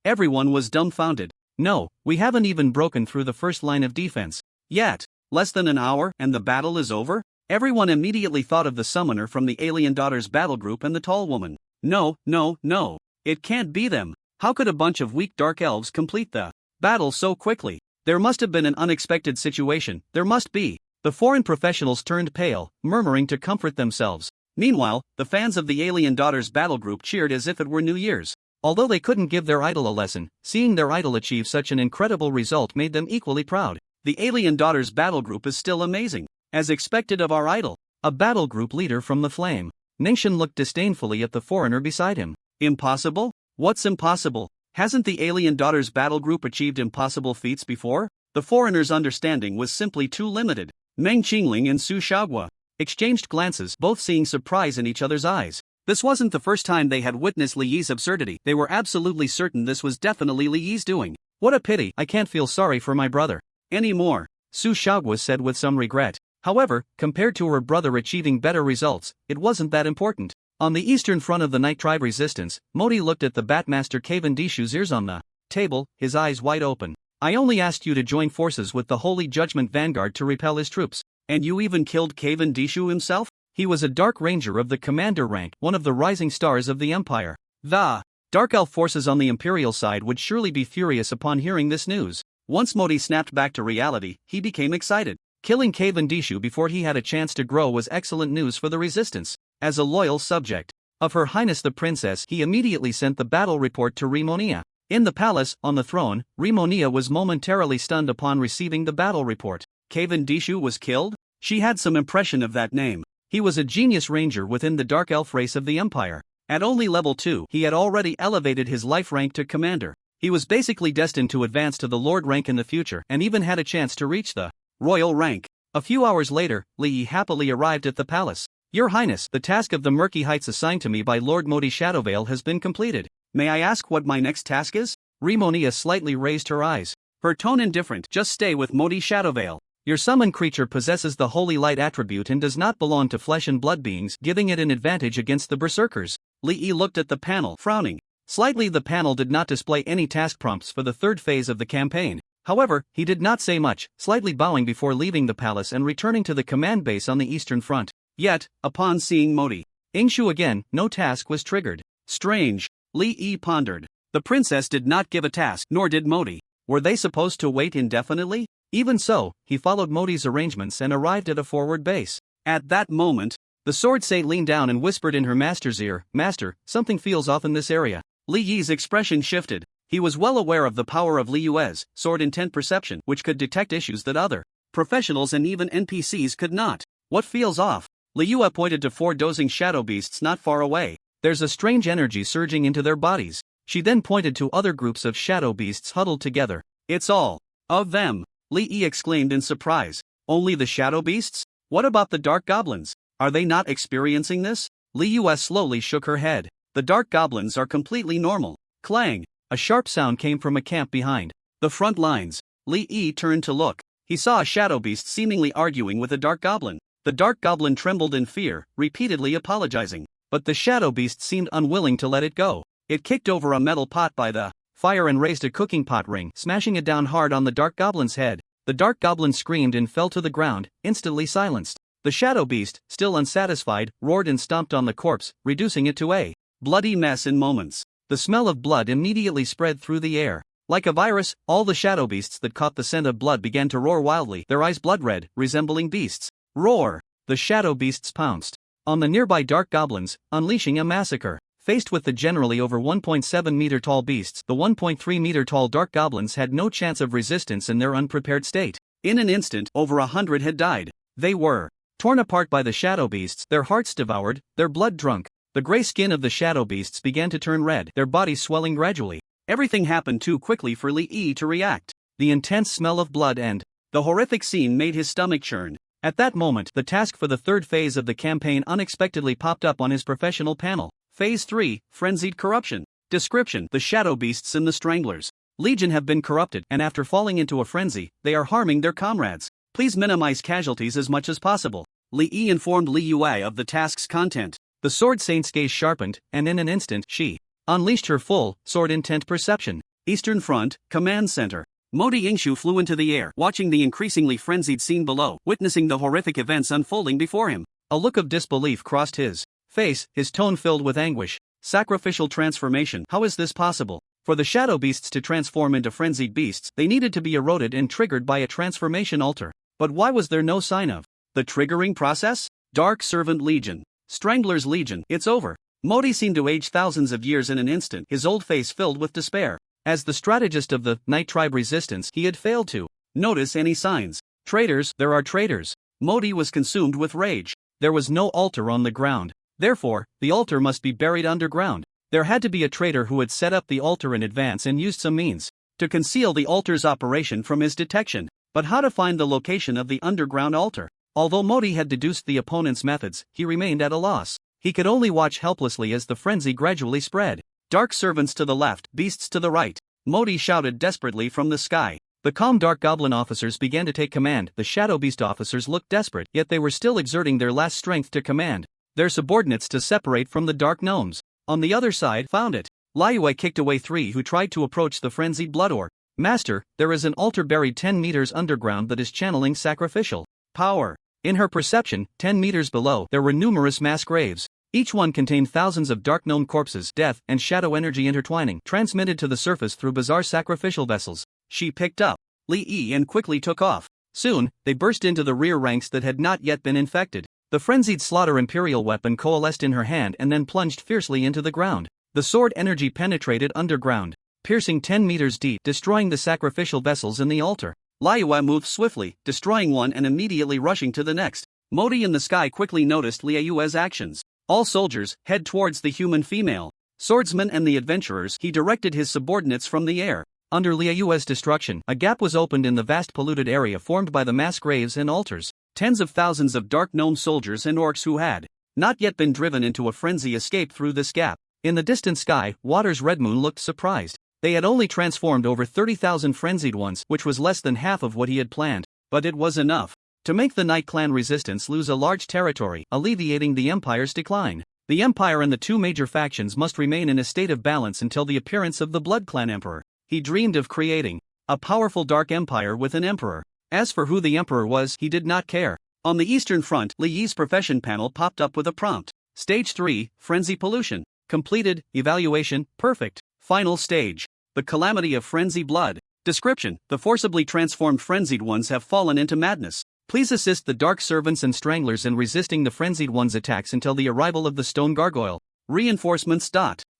Everyone was dumbfounded. No, we haven't even broken through the first line of defense yet. Less than an hour and the battle is over? Everyone immediately thought of the summoner from the Alien Daughters battle group and the tall woman. No, no, no. It can't be them. How could a bunch of weak dark elves complete the battle so quickly? There must have been an unexpected situation, there must be. The foreign professionals turned pale, murmuring to comfort themselves. Meanwhile, the fans of the Alien Daughters battle group cheered as if it were New Year's. Although they couldn't give their idol a lesson, seeing their idol achieve such an incredible result made them equally proud. The Alien Daughters battle group is still amazing. As expected of our idol. A battle group leader from the Flame. Ningxian looked disdainfully at the foreigner beside him. Impossible? What's impossible? Hasn't the Alien Daughters battle group achieved impossible feats before? The foreigner's understanding was simply too limited. Meng Qingling and Su Xiaohua exchanged glances, both seeing surprise in each other's eyes. This wasn't the first time they had witnessed Li Yi's absurdity. They were absolutely certain this was definitely Li Yi's doing. What a pity, I can't feel sorry for my brother anymore, Su Xiaohua said with some regret. However, compared to her brother achieving better results, it wasn't that important. On the eastern front of the Night Tribe resistance, Modi looked at the Batmaster Cavendishu's ears on the table, his eyes wide open. I only asked you to join forces with the Holy Judgment Vanguard to repel his troops. And you even killed Cavendishu himself? He was a Dark Ranger of the Commander rank, one of the rising stars of the Empire. The Dark Elf forces on the Imperial side would surely be furious upon hearing this news. Once Modi snapped back to reality, he became excited. Killing Cavendishu before he had a chance to grow was excellent news for the resistance. As a loyal subject of Her Highness the Princess, he immediately sent the battle report to Rimonia. In the palace, on the throne, Rimonia was momentarily stunned upon receiving the battle report. Cavendishu was killed? She had some impression of that name. He was a genius ranger within the Dark Elf race of the Empire. At only level 2, he had already elevated his life rank to commander. He was basically destined to advance to the Lord rank in the future and even had a chance to reach the royal rank. A few hours later, Li Yi happily arrived at the palace. Your Highness, the task of the Murky Heights assigned to me by Lord Modi Shadowvale has been completed. May I ask what my next task is? Rimonia slightly raised her eyes. Her tone indifferent. Just stay with Modi Shadowvale. Your summoned creature possesses the Holy Light attribute and does not belong to flesh and blood beings, giving it an advantage against the berserkers. Li Yi looked at the panel, frowning. Slightly, the panel did not display any task prompts for the third phase of the campaign. However, he did not say much, slightly bowing before leaving the palace and returning to the command base on the eastern front. Yet, upon seeing Modi Ingshu again, no task was triggered. Strange, Li Yi pondered. The princess did not give a task, nor did Modi. Were they supposed to wait indefinitely? Even so, he followed Modi's arrangements and arrived at a forward base. At that moment, the sword say leaned down and whispered in her master's ear, Master, something feels off in this area. Li Yi's expression shifted. He was well aware of the power of Li Yue's sword intent perception, which could detect issues that other professionals and even NPCs could not. What feels off? Li Yue pointed to 4 dozing shadow beasts not far away. There's a strange energy surging into their bodies. She then pointed to other groups of shadow beasts huddled together. It's all of them. Li Yi exclaimed in surprise. Only the shadow beasts? What about the dark goblins? Are they not experiencing this? Li Yue slowly shook her head. The dark goblins are completely normal. Clang! A sharp sound came from a camp behind the front lines. Li Yi turned to look. He saw a shadow beast seemingly arguing with a dark goblin. The dark goblin trembled in fear, repeatedly apologizing. But the shadow beast seemed unwilling to let it go. It kicked over a metal pot by the fire and raised a cooking pot ring, smashing it down hard on the dark goblin's head. The dark goblin screamed and fell to the ground, instantly silenced. The shadow beast, still unsatisfied, roared and stomped on the corpse, reducing it to a bloody mess in moments. The smell of blood immediately spread through the air. Like a virus, all the shadow beasts that caught the scent of blood began to roar wildly, their eyes blood-red, resembling beasts. Roar! The shadow beasts pounced on the nearby dark goblins, unleashing a massacre. Faced with the generally over 1.7 meter tall beasts, the 1.3 meter tall dark goblins had no chance of resistance in their unprepared state. In an instant, over 100 had died. They were torn apart by the shadow beasts, their hearts devoured, their blood drunk. The gray skin of the shadow beasts began to turn red, their bodies swelling gradually. Everything happened too quickly for Li Yi to react. The intense smell of blood and the horrific scene made his stomach churn. At that moment, the task for the third phase of the campaign unexpectedly popped up on his professional panel. Phase 3, Frenzied Corruption. Description: the shadow beasts and the stranglers Legion have been corrupted, and after falling into a frenzy, they are harming their comrades. Please minimize casualties as much as possible. Li Yi informed Li Yue of the task's content. The sword saint's gaze sharpened, and in an instant, she unleashed her full sword intent perception. Eastern Front, Command Center. Modi Yingshu flew into the air, watching the increasingly frenzied scene below, witnessing the horrific events unfolding before him. A look of disbelief crossed his face, his tone filled with anguish. Sacrificial transformation. How is this possible? For the shadow beasts to transform into frenzied beasts, they needed to be eroded and triggered by a transformation altar. But why was there no sign of the triggering process? Dark Servant Legion. Strangler's Legion. It's over. Modi seemed to age thousands of years in an instant, his old face filled with despair. As the strategist of the Night Tribe resistance, he had failed to notice any signs. Traitors, there are traitors. Modi was consumed with rage. There was no altar on the ground. Therefore, the altar must be buried underground. There had to be a traitor who had set up the altar in advance and used some means to conceal the altar's operation from his detection. But how to find the location of the underground altar? Although Modi had deduced the opponent's methods, he remained at a loss. He could only watch helplessly as the frenzy gradually spread. Dark servants to the left, beasts to the right. Modi shouted desperately from the sky. The calm dark goblin officers began to take command. The shadow beast officers looked desperate, yet they were still exerting their last strength to command their subordinates to separate from the dark gnomes. On the other side, found it. Liuyue kicked away 3 who tried to approach the frenzied blood orb. Master, there is an altar buried 10 meters underground that is channeling sacrificial power. In her perception, 10 meters below, there were numerous mass graves. Each one contained thousands of dark gnome corpses, death and shadow energy intertwining, transmitted to the surface through bizarre sacrificial vessels. She picked up Li Yi and quickly took off. Soon, they burst into the rear ranks that had not yet been infected. The frenzied slaughter imperial weapon coalesced in her hand and then plunged fiercely into the ground. The sword energy penetrated underground, piercing 10 meters deep, destroying the sacrificial vessels in the altar. Liuyue moved swiftly, destroying one and immediately rushing to the next. Modi in the sky quickly noticed Liuyue's actions. All soldiers, head towards the human female swordsman and the adventurers. He directed his subordinates from the air. Under Liuyue's destruction, a gap was opened in the vast polluted area formed by the mass graves and altars. Tens of thousands of dark gnome soldiers and orcs who had not yet been driven into a frenzy escaped through this gap. In the distant sky, Water's Red Moon looked surprised. They had only transformed over 30,000 frenzied ones, which was less than half of what he had planned. But it was enough to make the Night Clan resistance lose a large territory, alleviating the Empire's decline. The Empire and the 2 major factions must remain in a state of balance until the appearance of the Blood Clan Emperor. He dreamed of creating a powerful Dark Empire with an Emperor. As for who the Emperor was, he did not care. On the Eastern Front, Li Yi's profession panel popped up with a prompt. Stage 3, Frenzy Pollution. Completed, evaluation, perfect. Final stage. The Calamity of Frenzy Blood. Description: the forcibly transformed frenzied ones have fallen into madness. Please assist the Dark Servants and Stranglers in resisting the frenzied ones' attacks until the arrival of the Stone Gargoyle. Reinforcements.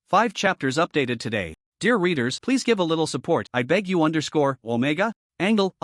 5 chapters updated today. Dear readers, please give a little support. I beg you. Omega Angle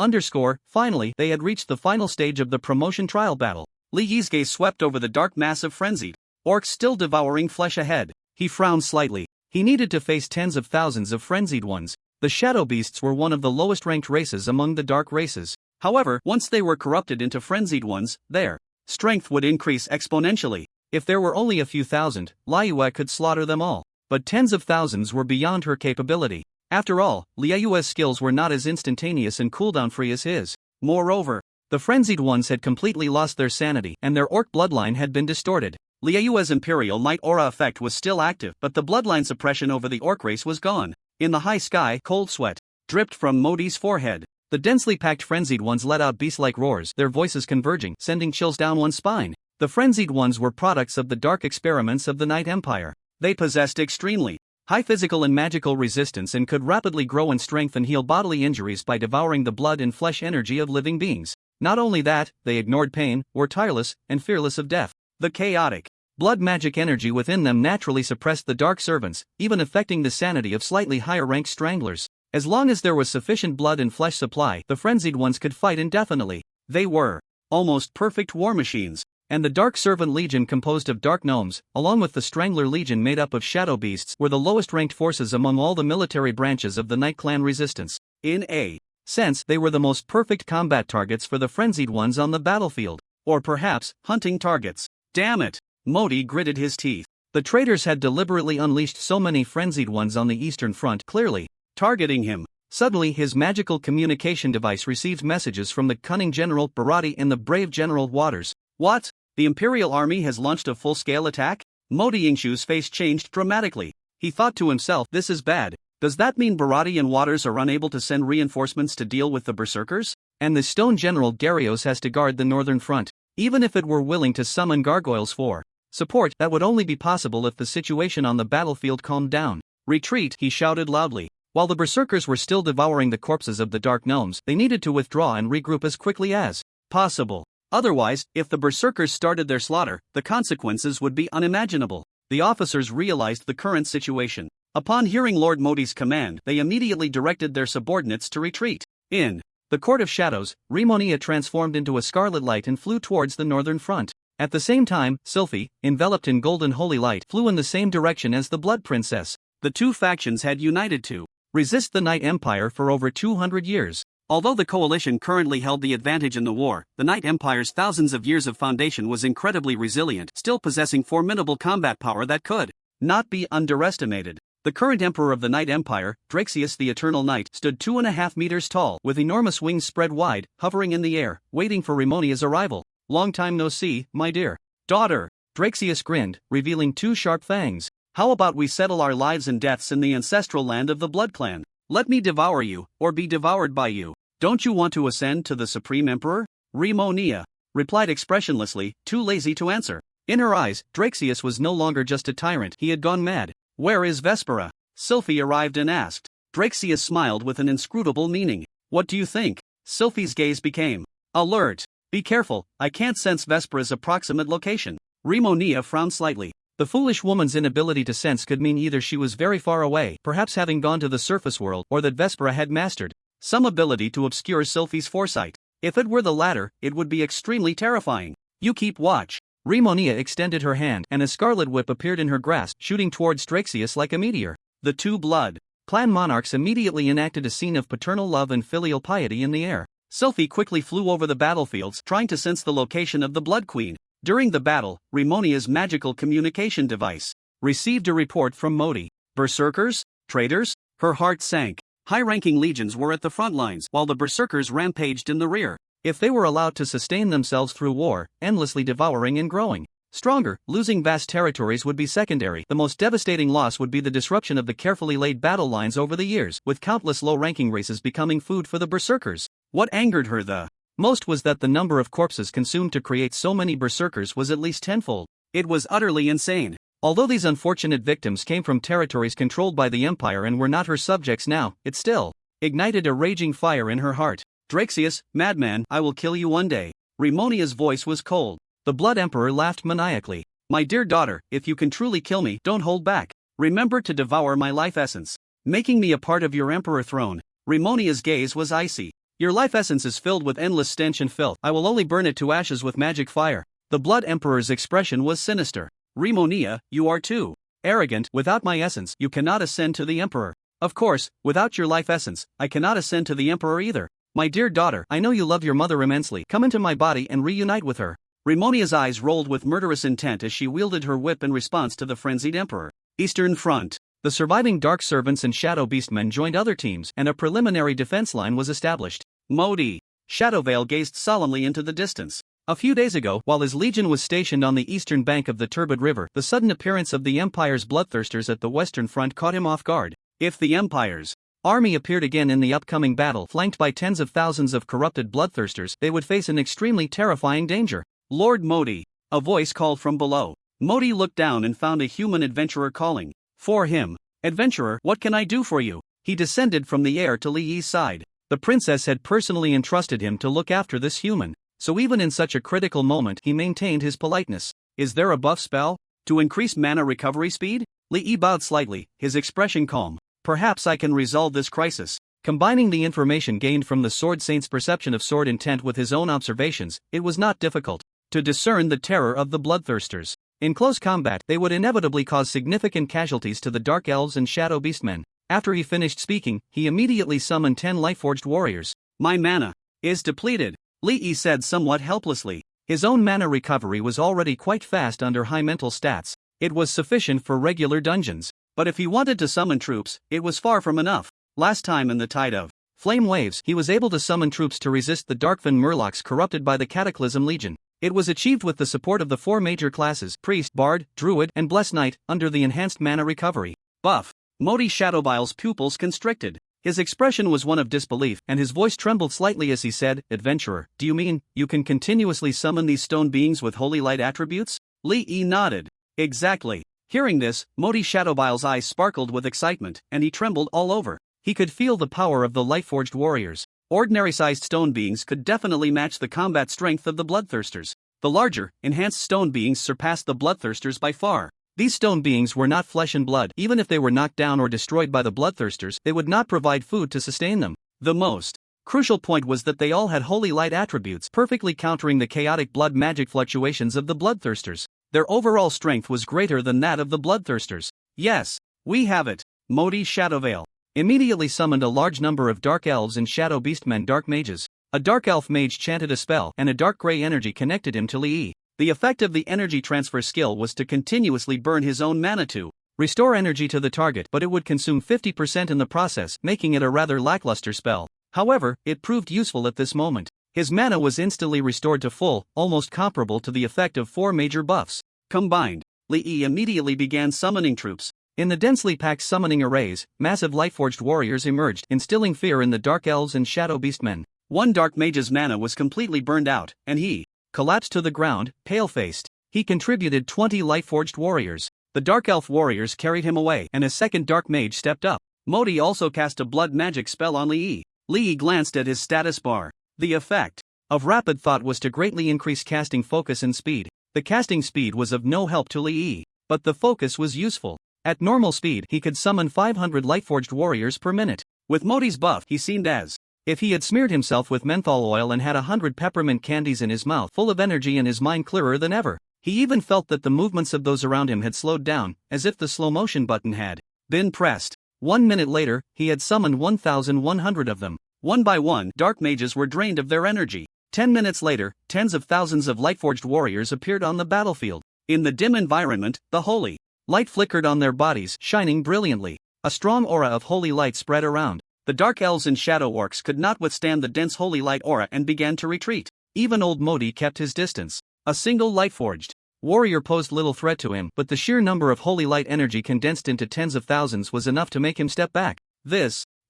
Finally, they had reached the final stage of the promotion trial battle. Li Yi's gaze swept over the dark mass of frenzied orcs still devouring flesh ahead. He frowned slightly. He needed to face tens of thousands of frenzied ones. The shadow beasts were one of the lowest ranked races among the dark races. However, once they were corrupted into frenzied ones, their strength would increase exponentially. If there were only a few thousand, Liuyue could slaughter them all. But tens of thousands were beyond her capability. After all, Liuyue's skills were not as instantaneous and cooldown-free as his. Moreover, the frenzied ones had completely lost their sanity, and their orc bloodline had been distorted. Liuyue's Imperial Light Aura effect was still active, but the bloodline suppression over the orc race was gone. In the high sky, cold sweat dripped from Modi's forehead. The densely packed frenzied ones let out beast-like roars, their voices converging, sending chills down one's spine. The frenzied ones were products of the dark experiments of the Night Empire. They possessed extremely high physical and magical resistance and could rapidly grow in strength and heal bodily injuries by devouring the blood and flesh energy of living beings. Not only that, they ignored pain, were tireless, and fearless of death. The chaotic blood magic energy within them naturally suppressed the Dark Servants, even affecting the sanity of slightly higher-ranked Stranglers. As long as there was sufficient blood and flesh supply, the frenzied ones could fight indefinitely. They were almost perfect war machines. And the Dark Servant Legion, composed of Dark Gnomes, along with the Strangler Legion made up of Shadow Beasts, were the lowest-ranked forces among all the military branches of the Night Clan resistance. In a sense, they were the most perfect combat targets for the frenzied ones on the battlefield. Or perhaps, hunting targets. Damn it! Modi gritted his teeth. The traitors had deliberately unleashed so many frenzied ones on the Eastern Front, clearly targeting him. Suddenly, his magical communication device received messages from the cunning General Barati and the brave General Waters. What? The Imperial Army has launched a full-scale attack? Modi Yingshu's face changed dramatically. He thought to himself, this is bad. Does that mean Bharati and Waters are unable to send reinforcements to deal with the berserkers? And the stone general Darius has to guard the northern front. Even if it were willing to summon gargoyles for support, that would only be possible if the situation on the battlefield calmed down. Retreat, he shouted loudly. While the berserkers were still devouring the corpses of the dark gnomes, they needed to withdraw and regroup as quickly as possible. Otherwise, if the berserkers started their slaughter, the consequences would be unimaginable. The officers realized the current situation. Upon hearing Lord Modi's command, they immediately directed their subordinates to retreat. In the Court of Shadows, Rimonia transformed into a scarlet light and flew towards the northern front. At the same time, Sylphie, enveloped in golden holy light, flew in the same direction as the Blood Princess. The two factions had united to resist the Night Empire for over 200 years. Although the coalition currently held the advantage in the war, the Night Empire's thousands of years of foundation was incredibly resilient, still possessing formidable combat power that could not be underestimated. The current emperor of the Night Empire, Draxius the Eternal Knight, stood 2.5 meters tall, with enormous wings spread wide, hovering in the air, waiting for Rimonia's arrival. "Long time no see, my dear daughter." Draxius grinned, revealing 2 sharp fangs. "How about we settle our lives and deaths in the ancestral land of the Blood Clan? Let me devour you, or be devoured by you. Don't you want to ascend to the Supreme Emperor?" Rimonia replied expressionlessly, too lazy to answer. In her eyes, Draxius was no longer just a tyrant, he had gone mad. "Where is Vespera?" Sylphie arrived and asked. Draxius smiled with an inscrutable meaning. "What do you think?" Sylphie's gaze became alert. "Be careful, I can't sense Vespera's approximate location." Rimonia frowned slightly. The foolish woman's inability to sense could mean either she was very far away, perhaps having gone to the surface world, or that Vespera had mastered some ability to obscure Sylphie's foresight. If it were the latter, it would be extremely terrifying. "You keep watch." Rimonia extended her hand, and a scarlet whip appeared in her grasp, shooting towards Draxius like a meteor. The two Blood Clan monarchs immediately enacted a scene of paternal love and filial piety in the air. Sylphie quickly flew over the battlefields, trying to sense the location of the Blood Queen. During the battle, Rimonia's magical communication device received a report from Modi. Berserkers? Traitors? Her heart sank. High-ranking legions were at the front lines, while the berserkers rampaged in the rear. If they were allowed to sustain themselves through war, endlessly devouring and growing stronger, losing vast territories would be secondary. The most devastating loss would be the disruption of the carefully laid battle lines over the years, with countless low-ranking races becoming food for the berserkers. What angered her the most was that the number of corpses consumed to create so many berserkers was at least tenfold. It was utterly insane. Although these unfortunate victims came from territories controlled by the Empire and were not her subjects now, it still ignited a raging fire in her heart. "Draxius, madman, I will kill you one day." Rimonia's voice was cold. The Blood Emperor laughed maniacally. "My dear daughter, if you can truly kill me, don't hold back. Remember to devour my life essence, making me a part of your emperor throne." Rimonia's gaze was icy. "Your life essence is filled with endless stench and filth. I will only burn it to ashes with magic fire." The Blood Emperor's expression was sinister. "Rimonia, you are too arrogant. Without my essence, you cannot ascend to the Emperor. Of course, without your life essence, I cannot ascend to the Emperor either. My dear daughter, I know you love your mother immensely. Come into my body and reunite with her." Rimonia's eyes rolled with murderous intent as she wielded her whip in response to the frenzied Emperor. Eastern Front. The surviving Dark Servants and Shadow Beastmen joined other teams, and a preliminary defense line was established. Modi Shadowvale gazed solemnly into the distance. A few days ago, while his legion was stationed on the eastern bank of the turbid river, the sudden appearance of the Empire's bloodthirsters at the western front caught him off guard. If the Empire's army appeared again in the upcoming battle, flanked by tens of thousands of corrupted bloodthirsters, they would face an extremely terrifying danger. "Lord Modi," a voice called from below. Modi looked down and found a human adventurer calling for him. "Adventurer, what can I do for you?" He descended from the air to Li Yi's side. The princess had personally entrusted him to look after this human, so even in such a critical moment he maintained his politeness. "Is there a buff spell to increase mana recovery speed?" Li Yi bowed slightly, his expression calm. "Perhaps I can resolve this crisis." Combining the information gained from the Sword Saint's perception of sword intent with his own observations, it was not difficult to discern the terror of the bloodthirsters. In close combat, they would inevitably cause significant casualties to the Dark Elves and Shadow Beastmen. After he finished speaking, he immediately summoned 10 Lightforged warriors. "My mana is depleted," Li Yi said somewhat helplessly. His own mana recovery was already quite fast under high mental stats. It was sufficient for regular dungeons. But if he wanted to summon troops, it was far from enough. Last time in the tide of flame waves, he was able to summon troops to resist the Darkfen Murlocs corrupted by the Cataclysm Legion. It was achieved with the support of the 4 major classes, Priest, Bard, Druid, and Blessed Knight, under the enhanced mana recovery buff. Modi Shadowbile's pupils constricted. His expression was one of disbelief, and his voice trembled slightly as he said, "Adventurer, do you mean you can continuously summon these stone beings with holy light attributes?" Li Yi nodded. "Exactly." Hearing this, Modi Shadowbile's eyes sparkled with excitement, and he trembled all over. He could feel the power of the light-forged warriors. Ordinary-sized stone beings could definitely match the combat strength of the bloodthirsters. The larger, enhanced stone beings surpassed the bloodthirsters by far. These stone beings were not flesh and blood. Even if they were knocked down or destroyed by the bloodthirsters, they would not provide food to sustain them. The most crucial point was that they all had holy light attributes, perfectly countering the chaotic blood magic fluctuations of the bloodthirsters. Their overall strength was greater than that of the bloodthirsters. "Yes, we have it." Modi Shadowvale immediately summoned a large number of dark elves and shadow beastmen dark mages. A dark elf mage chanted a spell, and a dark gray energy connected him to Li Yi. The effect of the energy transfer skill was to continuously burn his own mana to restore energy to the target, but it would consume 50% in the process, making it a rather lackluster spell. However, it proved useful at this moment. His mana was instantly restored to full, almost comparable to the effect of 4 major buffs combined. Li Yi immediately began summoning troops. In the densely packed summoning arrays, massive lightforged warriors emerged, instilling fear in the dark elves and shadow beastmen. One dark mage's mana was completely burned out, and he collapsed to the ground, pale-faced. He contributed 20 light-forged warriors. The dark elf warriors carried him away, and a second dark mage stepped up. Modi also cast a blood magic spell on Li Yi. Li Yi glanced at his status bar. The effect of rapid thought was to greatly increase casting focus and speed. The casting speed was of no help to Li Yi, but the focus was useful. At normal speed, he could summon 500 light-forged warriors per minute. With Modi's buff, he seemed as if he had smeared himself with menthol oil and had 100 peppermint candies in his mouth, full of energy and his mind clearer than ever. He even felt that the movements of those around him had slowed down, as if the slow motion button had been pressed. 1 minute later, he had summoned 1,100 of them. One by one, dark mages were drained of their energy. 10 minutes later, tens of thousands of lightforged warriors appeared on the battlefield. In the dim environment, the holy light flickered on their bodies, shining brilliantly. A strong aura of holy light spread around. The dark elves and shadow orcs could not withstand the dense holy light aura and began to retreat. Even old Modi kept his distance. A single light-forged warrior posed little threat to him, but the sheer number of holy light energy condensed into tens of thousands was enough to make him step back.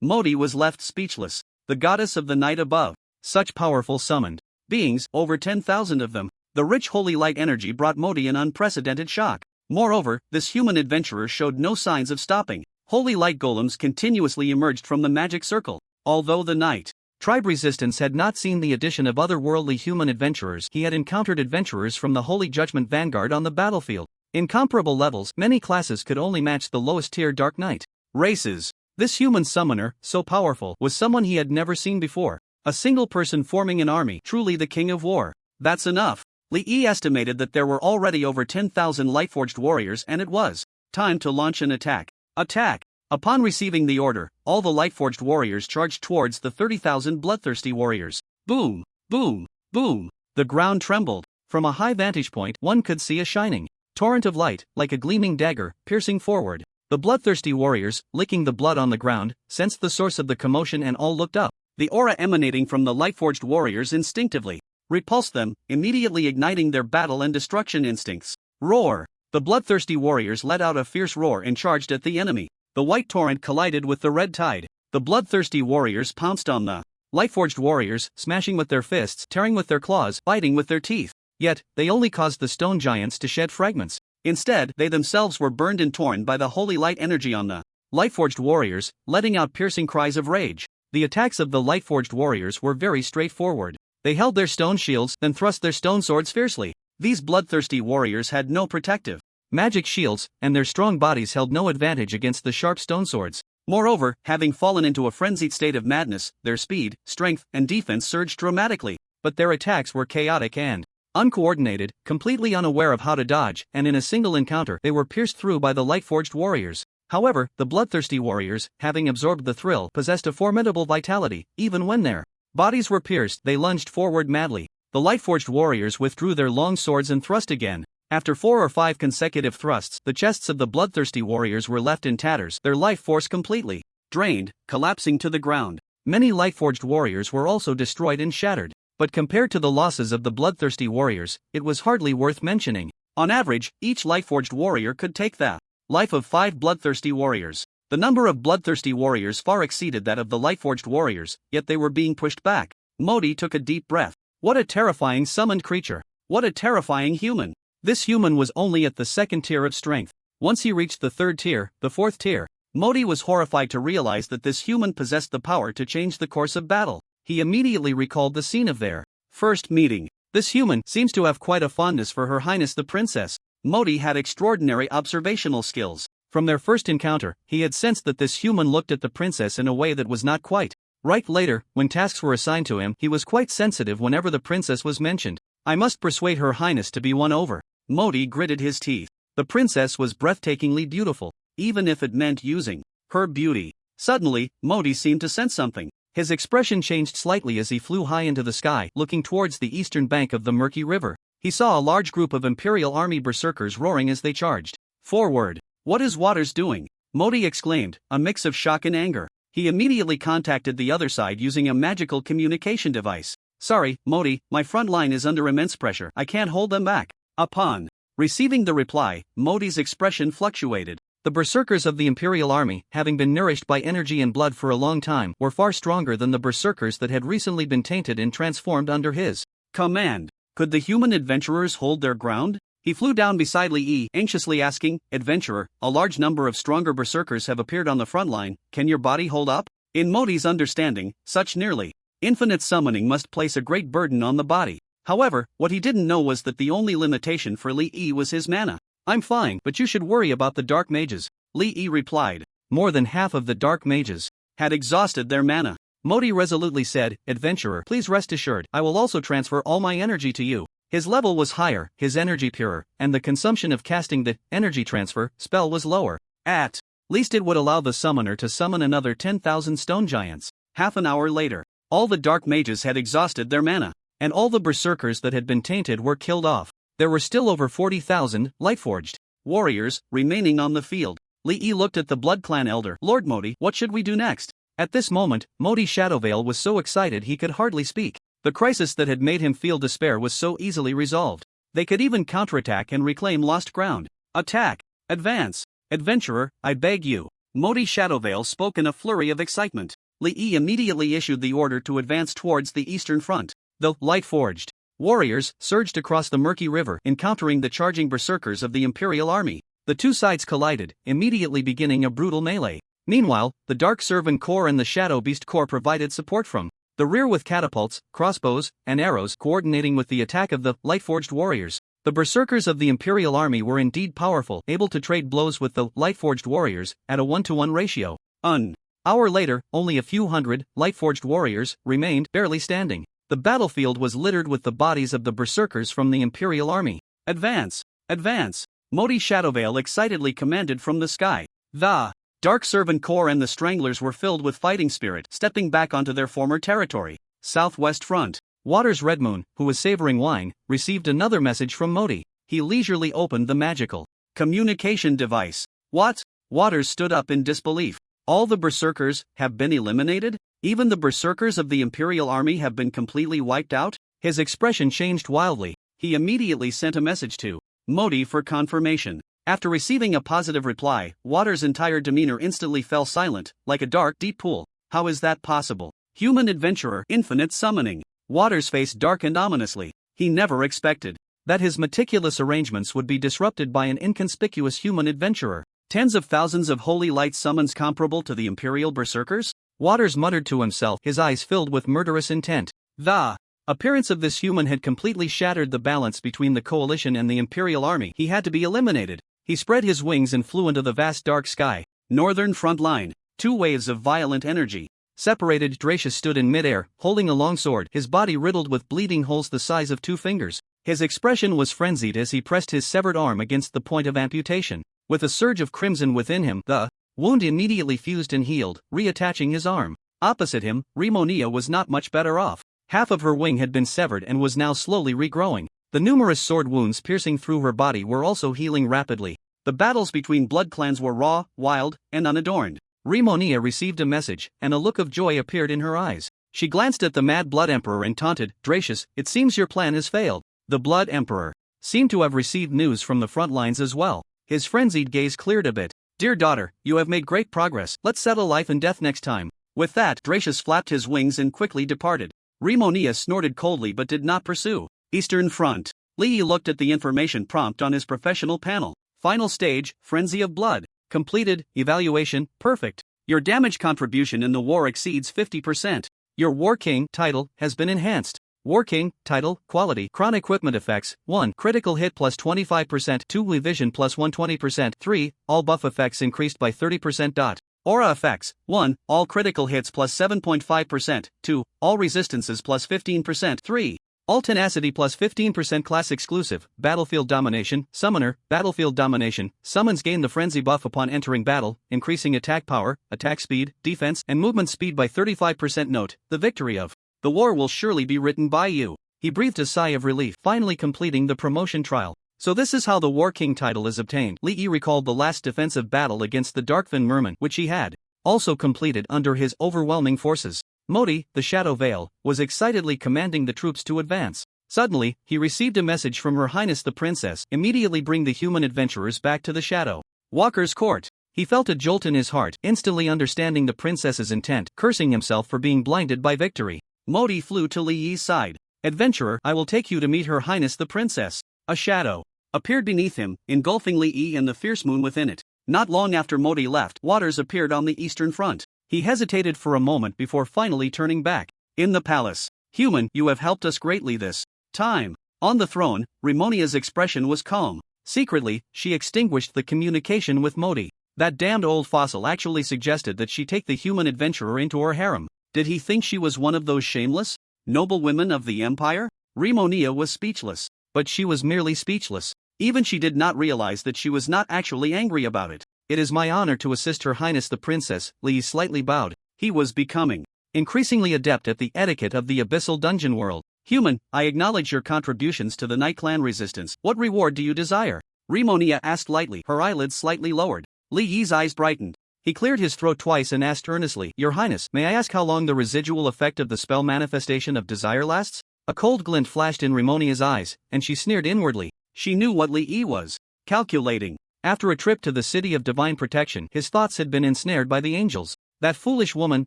Modi was left speechless. The goddess of the night above. Such powerful summoned beings, over 10,000 of them. The rich holy light energy brought Modi an unprecedented shock. Moreover, this human adventurer showed no signs of stopping. Holy light golems continuously emerged from the magic circle. Although the Night Tribe resistance had not seen the addition of otherworldly human adventurers, he had encountered adventurers from the Holy Judgment Vanguard on the battlefield. In comparable levels, many classes could only match the lowest tier Dark Knight races. This human summoner, so powerful, was someone he had never seen before. A single person forming an army, truly the king of war. That's enough. Li Yi estimated that there were already over 10,000 lightforged warriors, and it was time to launch an attack. Attack! Upon receiving the order, all the lightforged warriors charged towards the 30,000 bloodthirsty warriors. Boom! Boom! Boom! The ground trembled. From a high vantage point, one could see a shining torrent of light, like a gleaming dagger, piercing forward. The bloodthirsty warriors, licking the blood on the ground, sensed the source of the commotion and all looked up. The aura emanating from the lightforged warriors instinctively repulsed them, immediately igniting their battle and destruction instincts. Roar! The bloodthirsty warriors let out a fierce roar and charged at the enemy. The white torrent collided with the red tide. The bloodthirsty warriors pounced on the lightforged warriors, smashing with their fists, tearing with their claws, biting with their teeth. Yet, they only caused the stone giants to shed fragments. Instead, they themselves were burned and torn by the holy light energy on the lightforged warriors, letting out piercing cries of rage. The attacks of the lightforged warriors were very straightforward. They held their stone shields, then thrust their stone swords fiercely. These bloodthirsty warriors had no protective magic shields, and their strong bodies held no advantage against the sharp stone swords. Moreover, having fallen into a frenzied state of madness, their speed, strength, and defense surged dramatically. But their attacks were chaotic and uncoordinated, completely unaware of how to dodge, and in a single encounter they were pierced through by the lightforged warriors. However, the bloodthirsty warriors, having absorbed the thrill, possessed a formidable vitality. Even when their bodies were pierced, they lunged forward madly. The lightforged warriors withdrew their long swords and thrust again. After 4 or 5 consecutive thrusts, the chests of the bloodthirsty warriors were left in tatters, their life force completely drained, collapsing to the ground. Many lightforged warriors were also destroyed and shattered. But compared to the losses of the bloodthirsty warriors, it was hardly worth mentioning. On average, each lightforged warrior could take the life of 5 bloodthirsty warriors. The number of bloodthirsty warriors far exceeded that of the Lightforged warriors, yet they were being pushed back. Modi took a deep breath. What a terrifying summoned creature. What a terrifying human. This human was only at the second tier of strength. Once he reached the third tier, the fourth tier, Modi was horrified to realize that this human possessed the power to change the course of battle. He immediately recalled the scene of their first meeting. This human seems to have quite a fondness for Her Highness the Princess. Modi had extraordinary observational skills. From their first encounter, he had sensed that this human looked at the princess in a way that was not quite right. Later, when tasks were assigned to him, he was quite sensitive whenever the princess was mentioned. I must persuade Her Highness to be won over. Modi gritted his teeth. The princess was breathtakingly beautiful, even if it meant using her beauty. Suddenly, Modi seemed to sense something. His expression changed slightly as he flew high into the sky, looking towards the eastern bank of the murky river. He saw a large group of Imperial Army berserkers roaring as they charged forward. What is Waters doing? Modi exclaimed, a mix of shock and anger. He immediately contacted the other side using a magical communication device. Sorry, Modi, my front line is under immense pressure. I can't hold them back. Upon receiving the reply, Modi's expression fluctuated. The berserkers of the Imperial Army, having been nourished by energy and blood for a long time, were far stronger than the berserkers that had recently been tainted and transformed under his command. Could the human adventurers hold their ground? He flew down beside Li Yi, anxiously asking, Adventurer, a large number of stronger berserkers have appeared on the front line. Can your body hold up? In Modi's understanding, such nearly infinite summoning must place a great burden on the body. However, what he didn't know was that the only limitation for Li Yi was his mana. I'm fine, but you should worry about the dark mages. Li Yi replied. More than half of the dark mages had exhausted their mana. Modi resolutely said, Adventurer, please rest assured, I will also transfer all my energy to you. His level was higher, his energy purer, and the consumption of casting the energy transfer spell was lower. At least it would allow the summoner to summon another 10,000 stone giants. Half an hour later, all the dark mages had exhausted their mana, and all the berserkers that had been tainted were killed off. There were still over 40,000 Lightforged warriors remaining on the field. Li Yi looked at the Blood Clan elder. Lord Modi, what should we do next? At this moment, Modi Shadowveil was so excited he could hardly speak. The crisis that had made him feel despair was so easily resolved. They could even counterattack and reclaim lost ground. Attack! Advance! Adventurer, I beg you. Modi Shadowveil spoke in a flurry of excitement. Li Yi immediately issued the order to advance towards the eastern front. The Lightforged warriors surged across the murky river, encountering the charging berserkers of the Imperial Army. The two sides collided, immediately beginning a brutal melee. Meanwhile, the Dark Servant Corps and the Shadow Beast Corps provided support from the rear with catapults, crossbows, and arrows coordinating with the attack of the Lightforged warriors. The berserkers of the Imperial Army were indeed powerful, able to trade blows with the Lightforged warriors at a 1-to-1 ratio. An hour later, only a few hundred Lightforged warriors remained, barely standing. The battlefield was littered with the bodies of the berserkers from the Imperial Army. Advance! Advance! Modi Shadowveil excitedly commanded from the sky. The Dark Servant Corps and the Stranglers were filled with fighting spirit, stepping back onto their former territory. Southwest Front. Waters Redmoon, who was savoring wine, received another message from Modi. He leisurely opened the magical communication device. What? Waters stood up in disbelief. All the berserkers have been eliminated? Even the berserkers of the Imperial Army have been completely wiped out? His expression changed wildly. He immediately sent a message to Modi for confirmation. After receiving a positive reply, Waters' entire demeanor instantly fell silent, like a dark, deep pool. How is that possible? Human adventurer, infinite summoning. Waters' face darkened ominously. He never expected that his meticulous arrangements would be disrupted by an inconspicuous human adventurer. Tens of thousands of holy light summons comparable to the Imperial berserkers? Waters muttered to himself, his eyes filled with murderous intent. The appearance of this human had completely shattered the balance between the coalition and the Imperial Army. He had to be eliminated. He spread his wings and flew into the vast dark sky. Northern front line. Two waves of violent energy separated. Dracius stood in midair, holding a long sword, his body riddled with bleeding holes the size of 2 fingers. His expression was frenzied as he pressed his severed arm against the point of amputation. With a surge of crimson within him, the wound immediately fused and healed, reattaching his arm. Opposite him, Rimonia was not much better off. Half of her wing had been severed and was now slowly regrowing. The numerous sword wounds piercing through her body were also healing rapidly. The battles between blood clans were raw, wild, and unadorned. Rimonia received a message, and a look of joy appeared in her eyes. She glanced at the Mad Blood Emperor and taunted, Dracius, it seems your plan has failed. The Blood Emperor seemed to have received news from the front lines as well. His frenzied gaze cleared a bit. Dear daughter, you have made great progress. Let's settle life and death next time. With that, Dracius flapped his wings and quickly departed. Rimonia snorted coldly but did not pursue. Eastern Front. Lee looked at the information prompt on his professional panel. Final stage, Frenzy of Blood. Completed, evaluation, perfect. Your damage contribution in the war exceeds 50%. Your War King title has been enhanced. War King title, quality, Chron equipment effects, 1. Critical hit plus 25%, 2. Evasion plus 120%, 3. All buff effects increased by 30%. Aura effects, 1. All critical hits plus 7.5%, 2. All resistances plus 15%, 3. All tenacity plus 15% class exclusive, Battlefield Domination, Summoner, Battlefield Domination, summons gain the Frenzy buff upon entering battle, increasing attack power, attack speed, defense, and movement speed by 35%. Note, the victory of the war will surely be written by you. He breathed a sigh of relief, finally completing the promotion trial. So this is how the War King title is obtained. Lee recalled the last defensive battle against the Darkfin Merman, which he had also completed under his overwhelming forces. Modi, the Shadow Veil, was excitedly commanding the troops to advance. Suddenly, he received a message from Her Highness the Princess. Immediately bring the human adventurers back to the Shadow Walker's court. He felt a jolt in his heart, instantly understanding the princess's intent, cursing himself for being blinded by victory. Modi flew to Li Yi's side. Adventurer, I will take you to meet Her Highness the Princess. A shadow appeared beneath him, engulfing Li Yi and the fierce moon within it. Not long after Modi left, waters appeared on the eastern front. He hesitated for a moment before finally turning back. In the palace. Human, you have helped us greatly this time. On the throne, Rimonia's expression was calm. Secretly, she extinguished the communication with Modi. That damned old fossil actually suggested that she take the human adventurer into her harem. Did he think she was one of those shameless, noble women of the empire? Rimonia was speechless. But she was merely speechless. Even she did not realize that she was not actually angry about it. It is my honor to assist Her Highness the Princess. Li slightly bowed. He was becoming increasingly adept at the etiquette of the abyssal dungeon world. Human, I acknowledge your contributions to the Night Clan resistance. What reward do you desire? Rimonia asked lightly, her eyelids slightly lowered. Li Yi's eyes brightened. He cleared his throat twice and asked earnestly, Your Highness, may I ask how long the residual effect of the spell manifestation of desire lasts? A cold glint flashed in Rimonia's eyes, and she sneered inwardly. She knew what Li Yi was calculating. After a trip to the City of Divine Protection, his thoughts had been ensnared by the angels. That foolish woman,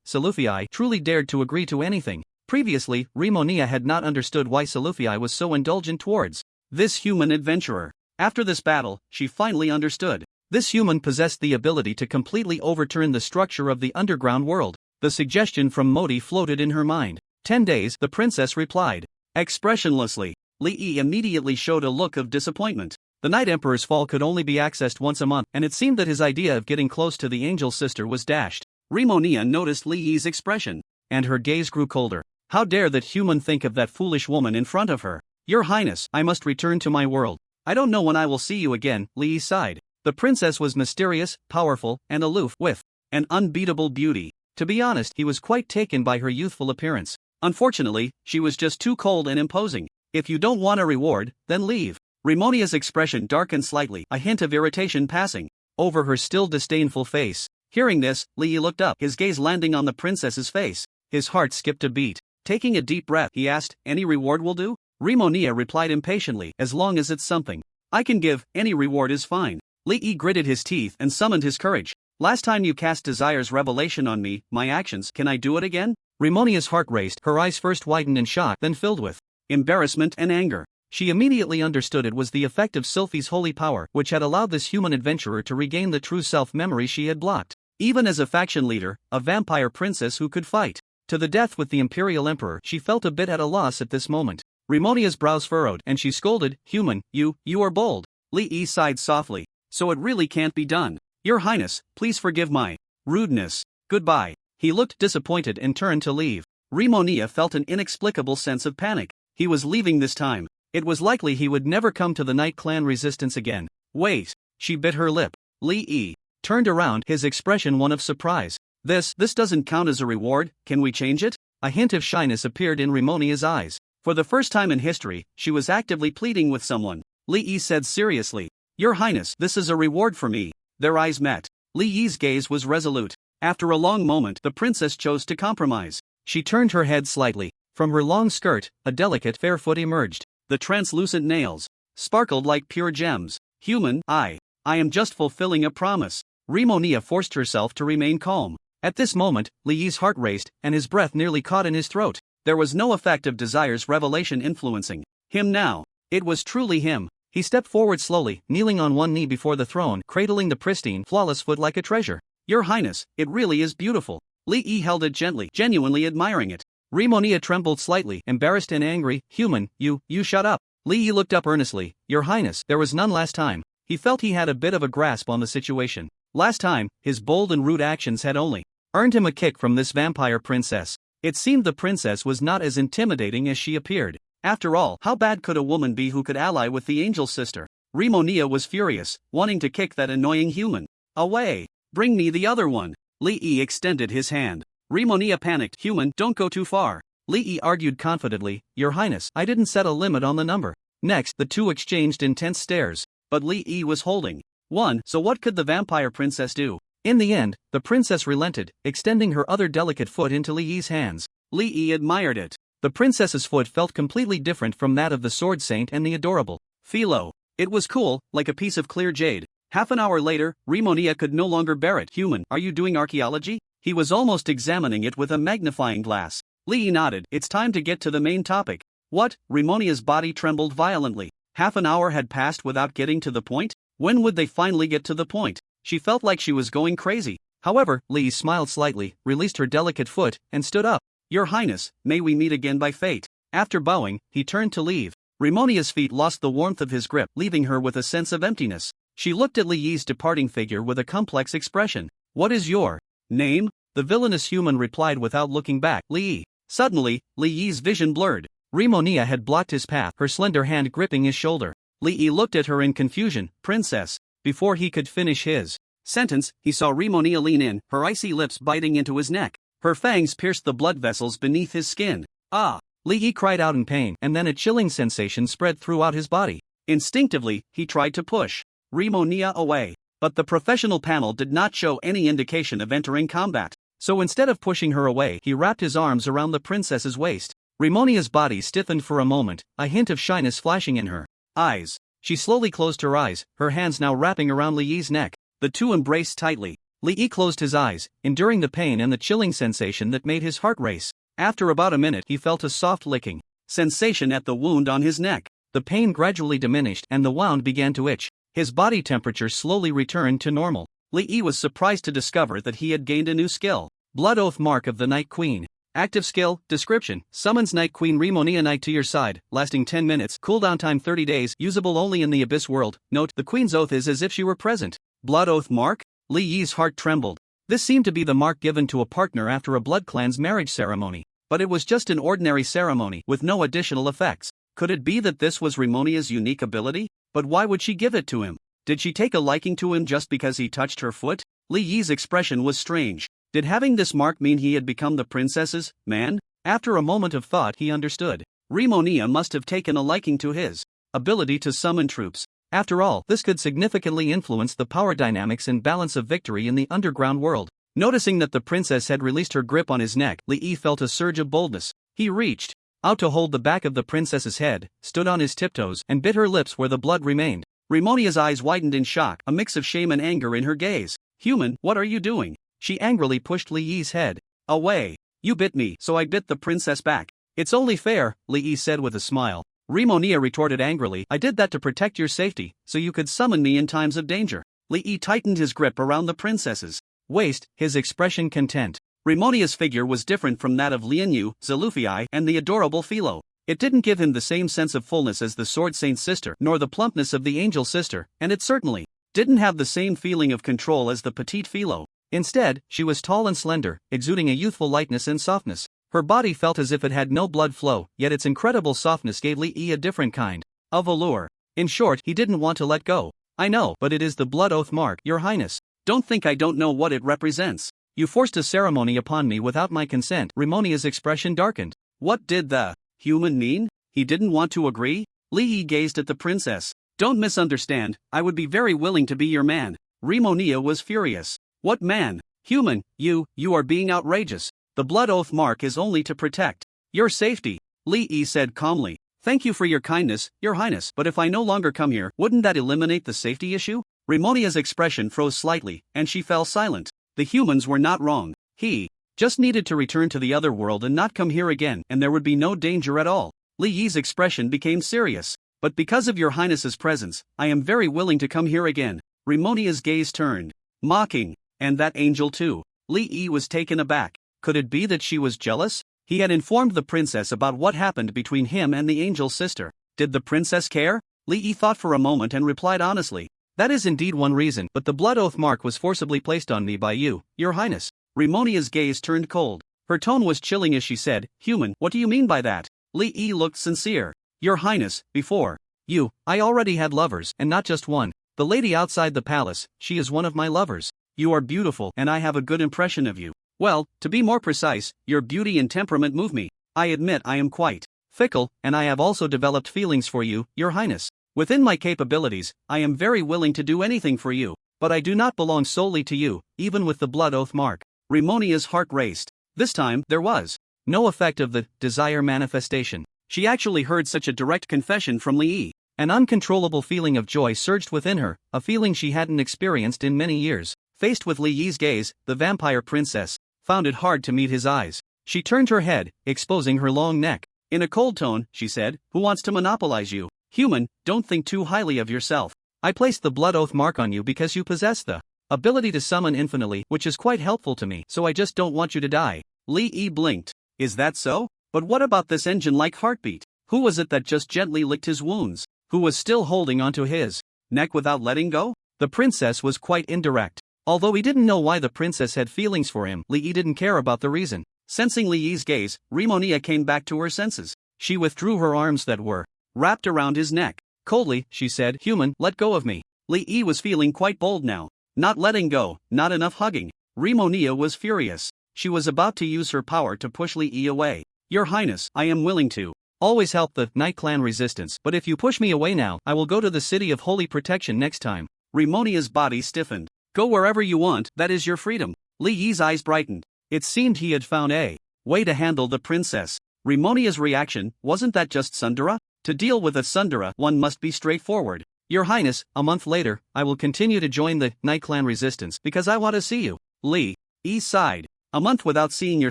Seleuthii, truly dared to agree to anything. Previously, Rimonia had not understood why Seleuthii was so indulgent towards this human adventurer. After this battle, she finally understood. This human possessed the ability to completely overturn the structure of the underground world. The suggestion from Modi floated in her mind. 10 days, the princess replied. Expressionlessly. Li Yi immediately showed a look of disappointment. The Night Emperor's fall could only be accessed once a month, and it seemed that his idea of getting close to the angel sister was dashed. Rimonia noticed Li Yi's expression, and her gaze grew colder. How dare that human think of that foolish woman in front of her? Your Highness, I must return to my world. I don't know when I will see you again, Li Yi sighed. The princess was mysterious, powerful, and aloof, with an unbeatable beauty. To be honest, he was quite taken by her youthful appearance. Unfortunately, she was just too cold and imposing. If you don't want a reward, then leave. Rimonia's expression darkened slightly, a hint of irritation passing over her still disdainful face. Hearing this, Li Yi looked up, his gaze landing on the princess's face. His heart skipped a beat. Taking a deep breath, he asked, Any reward will do? Rimonia replied impatiently, As long as it's something I can give, any reward is fine. Li Yi gritted his teeth and summoned his courage. Last time you cast Desire's revelation on me, my actions, can I do it again? Rimonia's heart raced, her eyes first widened in shock, then filled with embarrassment and anger. She immediately understood it was the effect of Sylphie's holy power, which had allowed this human adventurer to regain the true self-memory she had blocked. Even as a faction leader, a vampire princess who could fight to the death with the Imperial Emperor, she felt a bit at a loss at this moment. Rimonia's brows furrowed, and she scolded, Human, you are bold. Li Yi sighed softly. So it really can't be done. Your Highness, please forgive my rudeness. Goodbye. He looked disappointed and turned to leave. Rimonia felt an inexplicable sense of panic. He was leaving this time. It was likely he would never come to the Night Clan resistance again. Wait. She bit her lip. Li Yi turned around, his expression one of surprise. This doesn't count as a reward, can we change it? A hint of shyness appeared in Rimonia's eyes. For the first time in history, she was actively pleading with someone. Li Yi said seriously, Your Highness, this is a reward for me. Their eyes met. Li Yi's gaze was resolute. After a long moment, the princess chose to compromise. She turned her head slightly. From her long skirt, a delicate fair foot emerged. The translucent nails sparkled like pure gems. Human, I am just fulfilling a promise. Rimonia forced herself to remain calm. At this moment, Li Yi's heart raced, and his breath nearly caught in his throat. There was no effect of desire's revelation influencing him now. It was truly him. He stepped forward slowly, kneeling on one knee before the throne, cradling the pristine, flawless foot like a treasure. Your Highness, it really is beautiful. Li Yi held it gently, genuinely admiring it. Rimonia trembled slightly, embarrassed and angry. Human, you shut up. Li Yi looked up earnestly. Your Highness, there was none last time. He felt he had a bit of a grasp on the situation. Last time, his bold and rude actions had only earned him a kick from this vampire princess. It seemed the princess was not as intimidating as she appeared. After all, how bad could a woman be who could ally with the angel's sister? Rimonia was furious, wanting to kick that annoying human away. Bring me the other one. Li Yi extended his hand. Rimonia panicked. Human, don't go too far. Li Yi argued confidently. Your Highness, I didn't set a limit on the number. Next, the two exchanged intense stares. But Li Yi was holding one, so what could the vampire princess do? In the end, the princess relented, extending her other delicate foot into Li Yi's hands. Li Yi admired it. The princess's foot felt completely different from that of the sword saint and the adorable Philo. It was cool, like a piece of clear jade. Half an hour later, Rimonia could no longer bear it. Human, are you doing archaeology? He was almost examining it with a magnifying glass. Li Yi nodded. It's time to get to the main topic. What? Rimonia's body trembled violently. Half an hour had passed without getting to the point? When would they finally get to the point? She felt like she was going crazy. However, Li Yi smiled slightly, released her delicate foot, and stood up. Your Highness, may we meet again by fate. After bowing, he turned to leave. Rimonia's feet lost the warmth of his grip, leaving her with a sense of emptiness. She looked at Li Yi's departing figure with a complex expression. What is your name? The villainous human replied without looking back. Li Yi. Suddenly, Li Yi's vision blurred. Rimonia had blocked his path, her slender hand gripping his shoulder. Li Yi looked at her in confusion. Princess. Before he could finish his sentence, he saw Rimonia lean in, her icy lips biting into his neck. Her fangs pierced the blood vessels beneath his skin. Ah! Li Yi cried out in pain, and then a chilling sensation spread throughout his body. Instinctively, he tried to push Rimonia away. But the professional panel did not show any indication of entering combat. So instead of pushing her away, he wrapped his arms around the princess's waist. Rimonia's body stiffened for a moment, a hint of shyness flashing in her eyes. She slowly closed her eyes, her hands now wrapping around Li Yi's neck. The two embraced tightly. Li Yi closed his eyes, enduring the pain and the chilling sensation that made his heart race. After about a minute, he felt a soft licking sensation at the wound on his neck. The pain gradually diminished and the wound began to itch. His body temperature slowly returned to normal. Li Yi was surprised to discover that he had gained a new skill. Blood Oath Mark of the Night Queen. Active skill, description, summons Night Queen Rimonia Knight to your side, lasting 10 minutes, cooldown time 30 days, usable only in the Abyss world. Note, the Queen's Oath is as if she were present. Blood Oath Mark? Li Yi's heart trembled. This seemed to be the mark given to a partner after a blood clan's marriage ceremony. But it was just an ordinary ceremony, with no additional effects. Could it be that this was Rimonia's unique ability? But why would she give it to him? Did she take a liking to him just because he touched her foot? Li Yi's expression was strange. Did having this mark mean he had become the princess's man? After a moment of thought, he understood. Rimonia must have taken a liking to his ability to summon troops. After all, this could significantly influence the power dynamics and balance of victory in the underground world. Noticing that the princess had released her grip on his neck, Li Yi felt a surge of boldness. He reached out to hold the back of the princess's head, stood on his tiptoes, and bit her lips where the blood remained. Rimonia's eyes widened in shock, a mix of shame and anger in her gaze. Human, what are you doing? She angrily pushed Li Yi's head away. You bit me, so I bit the princess back. It's only fair, Li Yi said with a smile. Rimonia retorted angrily, I did that to protect your safety, so you could summon me in times of danger. Li Yi tightened his grip around the princess's waist, his expression content. Rimonia's figure was different from that of Lianyu, Zalufii, and the adorable Philo. It didn't give him the same sense of fullness as the Sword Saint's sister, nor the plumpness of the Angel sister, and it certainly didn't have the same feeling of control as the petite Philo. Instead, she was tall and slender, exuding a youthful lightness and softness. Her body felt as if it had no blood flow, yet its incredible softness gave Li Yi a different kind of allure. In short, he didn't want to let go. I know, but it is the Blood Oath Mark, Your Highness. Don't think I don't know what it represents. You forced a ceremony upon me without my consent. Rimonia's expression darkened. What did the human mean? He didn't want to agree? Li Yi gazed at the princess. Don't misunderstand, I would be very willing to be your man. Rimonia was furious. What man? Human, you are being outrageous. The Blood Oath Mark is only to protect your safety. Li Yi said calmly. Thank you for your kindness, Your Highness, but if I no longer come here, wouldn't that eliminate the safety issue? Ramonia's expression froze slightly, and she fell silent. The humans were not wrong. He just needed to return to the other world and not come here again, and there would be no danger at all. Li Yi's expression became serious. But because of your highness's presence, I am very willing to come here again. Ramonia's gaze turned. Mocking. And that angel too. Li Yi was taken aback. Could it be that she was jealous? He had informed the princess about what happened between him and the angel's sister. Did the princess care? Li Yi thought for a moment and replied honestly. That is indeed one reason, but the blood oath mark was forcibly placed on me by you, your highness. Ramonia's gaze turned cold. Her tone was chilling as she said, human, what do you mean by that? Li Yi looked sincere. Your highness, before you, I already had lovers, and not just one. The lady outside the palace, she is one of my lovers. You are beautiful and I have a good impression of you. Well, to be more precise, your beauty and temperament move me. I admit I am quite fickle, and I have also developed feelings for you, your highness. Within my capabilities, I am very willing to do anything for you, but I do not belong solely to you, even with the blood oath mark. Ramonia's heart raced. This time, there was no effect of the desire manifestation. She actually heard such a direct confession from Li Yi. An uncontrollable feeling of joy surged within her, a feeling she hadn't experienced in many years. Faced with Li Yi's gaze, the vampire princess found it hard to meet his eyes. She turned her head, exposing her long neck. In a cold tone, she said, who wants to monopolize you? Human, don't think too highly of yourself. I placed the blood oath mark on you because you possess the ability to summon infinitely, which is quite helpful to me, so I just don't want you to die. Li Yi blinked. Is that so? But what about this engine-like heartbeat? Who was it that just gently licked his wounds? Who was still holding onto his neck without letting go? The princess was quite indirect. Although he didn't know why the princess had feelings for him, Li Yi didn't care about the reason. Sensing Li Yi's gaze, Ramonia came back to her senses. She withdrew her arms that were wrapped around his neck. Coldly, she said, human, let go of me. Li Yi was feeling quite bold now. Not letting go, not enough hugging. Ramonia was furious. She was about to use her power to push Li Yi away. Your highness, I am willing to always help the Night Clan resistance, but if you push me away now, I will go to the City of Holy Protection next time. Ramonia's body stiffened. Go wherever you want, that is your freedom. Li Yi's eyes brightened. It seemed he had found a way to handle the princess. Ramonia's reaction, wasn't that just tsundere? To deal with a tsundere, one must be straightforward. Your highness, a month later, I will continue to join the Night Clan resistance because I want to see you. Li Yi sighed. A month without seeing your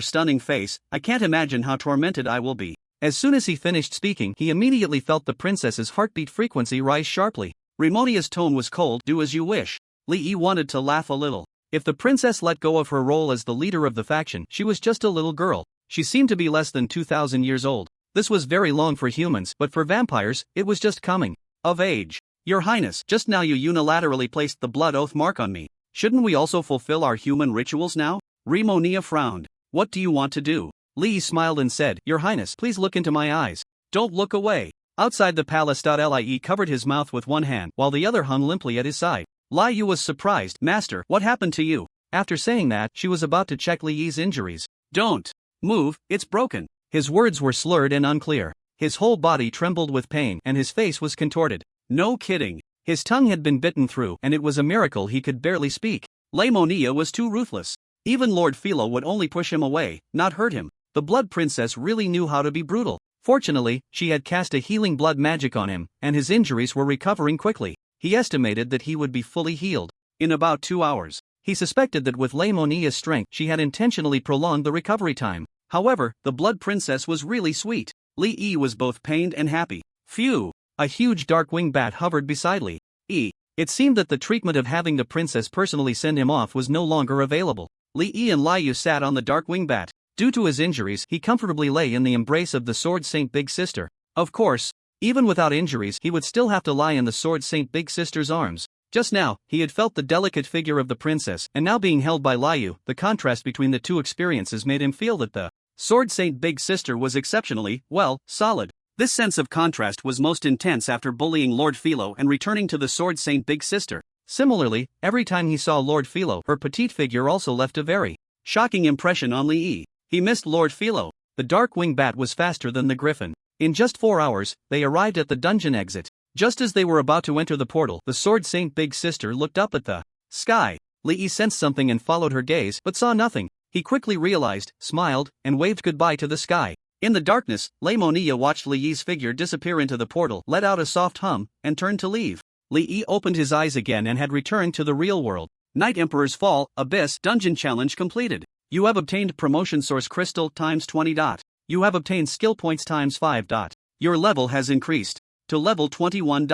stunning face, I can't imagine how tormented I will be. As soon as he finished speaking, he immediately felt the princess's heartbeat frequency rise sharply. Ramonia's tone was cold, do as you wish. Li Yi wanted to laugh a little. If the princess let go of her role as the leader of the faction, she was just a little girl. She seemed to be less than 2,000 years old. This was very long for humans, but for vampires, it was just coming of age. Your highness, just now you unilaterally placed the blood oath mark on me. Shouldn't we also fulfill our human rituals now? Ramonia frowned. What do you want to do? Li Yi smiled and said, Your highness, please look into my eyes. Don't look away. Outside the palace. Li covered his mouth with one hand, while the other hung limply at his side. Li Yu was surprised. Master, what happened to you? After saying that, she was about to check Li Yi's injuries. Don't move, it's broken. His words were slurred and unclear. His whole body trembled with pain and his face was contorted. No kidding. His tongue had been bitten through and it was a miracle he could barely speak. Ramonia was too ruthless. Even Lord Philo would only push him away, not hurt him. The Blood Princess really knew how to be brutal. Fortunately, she had cast a healing blood magic on him, and his injuries were recovering quickly. He estimated that he would be fully healed in about 2 hours. He suspected that with Lamonia's strength she had intentionally prolonged the recovery time. However, the Blood Princess was really sweet. Li Yi was both pained and happy. Phew! A huge dark-winged bat hovered beside Li Yi. It seemed that the treatment of having the princess personally send him off was no longer available. Li Yi and Li Yu sat on the dark-winged bat. Due to his injuries, he comfortably lay in the embrace of the Sword Saint Big Sister. Of course, even without injuries, he would still have to lie in the Sword Saint Big Sister's arms. Just now, he had felt the delicate figure of the princess, and now being held by Li Yu, the contrast between the two experiences made him feel that the Sword Saint Big Sister was exceptionally, well, solid. This sense of contrast was most intense after bullying Lord Philo and returning to the Sword Saint Big Sister. Similarly, every time he saw Lord Philo, her petite figure also left a very shocking impression on Li Yi. He missed Lord Philo. The dark-winged bat was faster than the griffin. In just 4 hours, they arrived at the dungeon exit. Just as they were about to enter the portal, the Sword Saint Big Sister looked up at the sky. Li Yi sensed something and followed her gaze, but saw nothing. He quickly realized, smiled, and waved goodbye to the sky. In the darkness, Lamonia watched Li Yi's figure disappear into the portal, let out a soft hum, and turned to leave. Li Yi opened his eyes again and had returned to the real world. Night Emperor's Fall, Abyss Dungeon Challenge completed. You have obtained Promotion Source Crystal times 20. You have obtained Skill Points times 5. Your level has increased to level 21.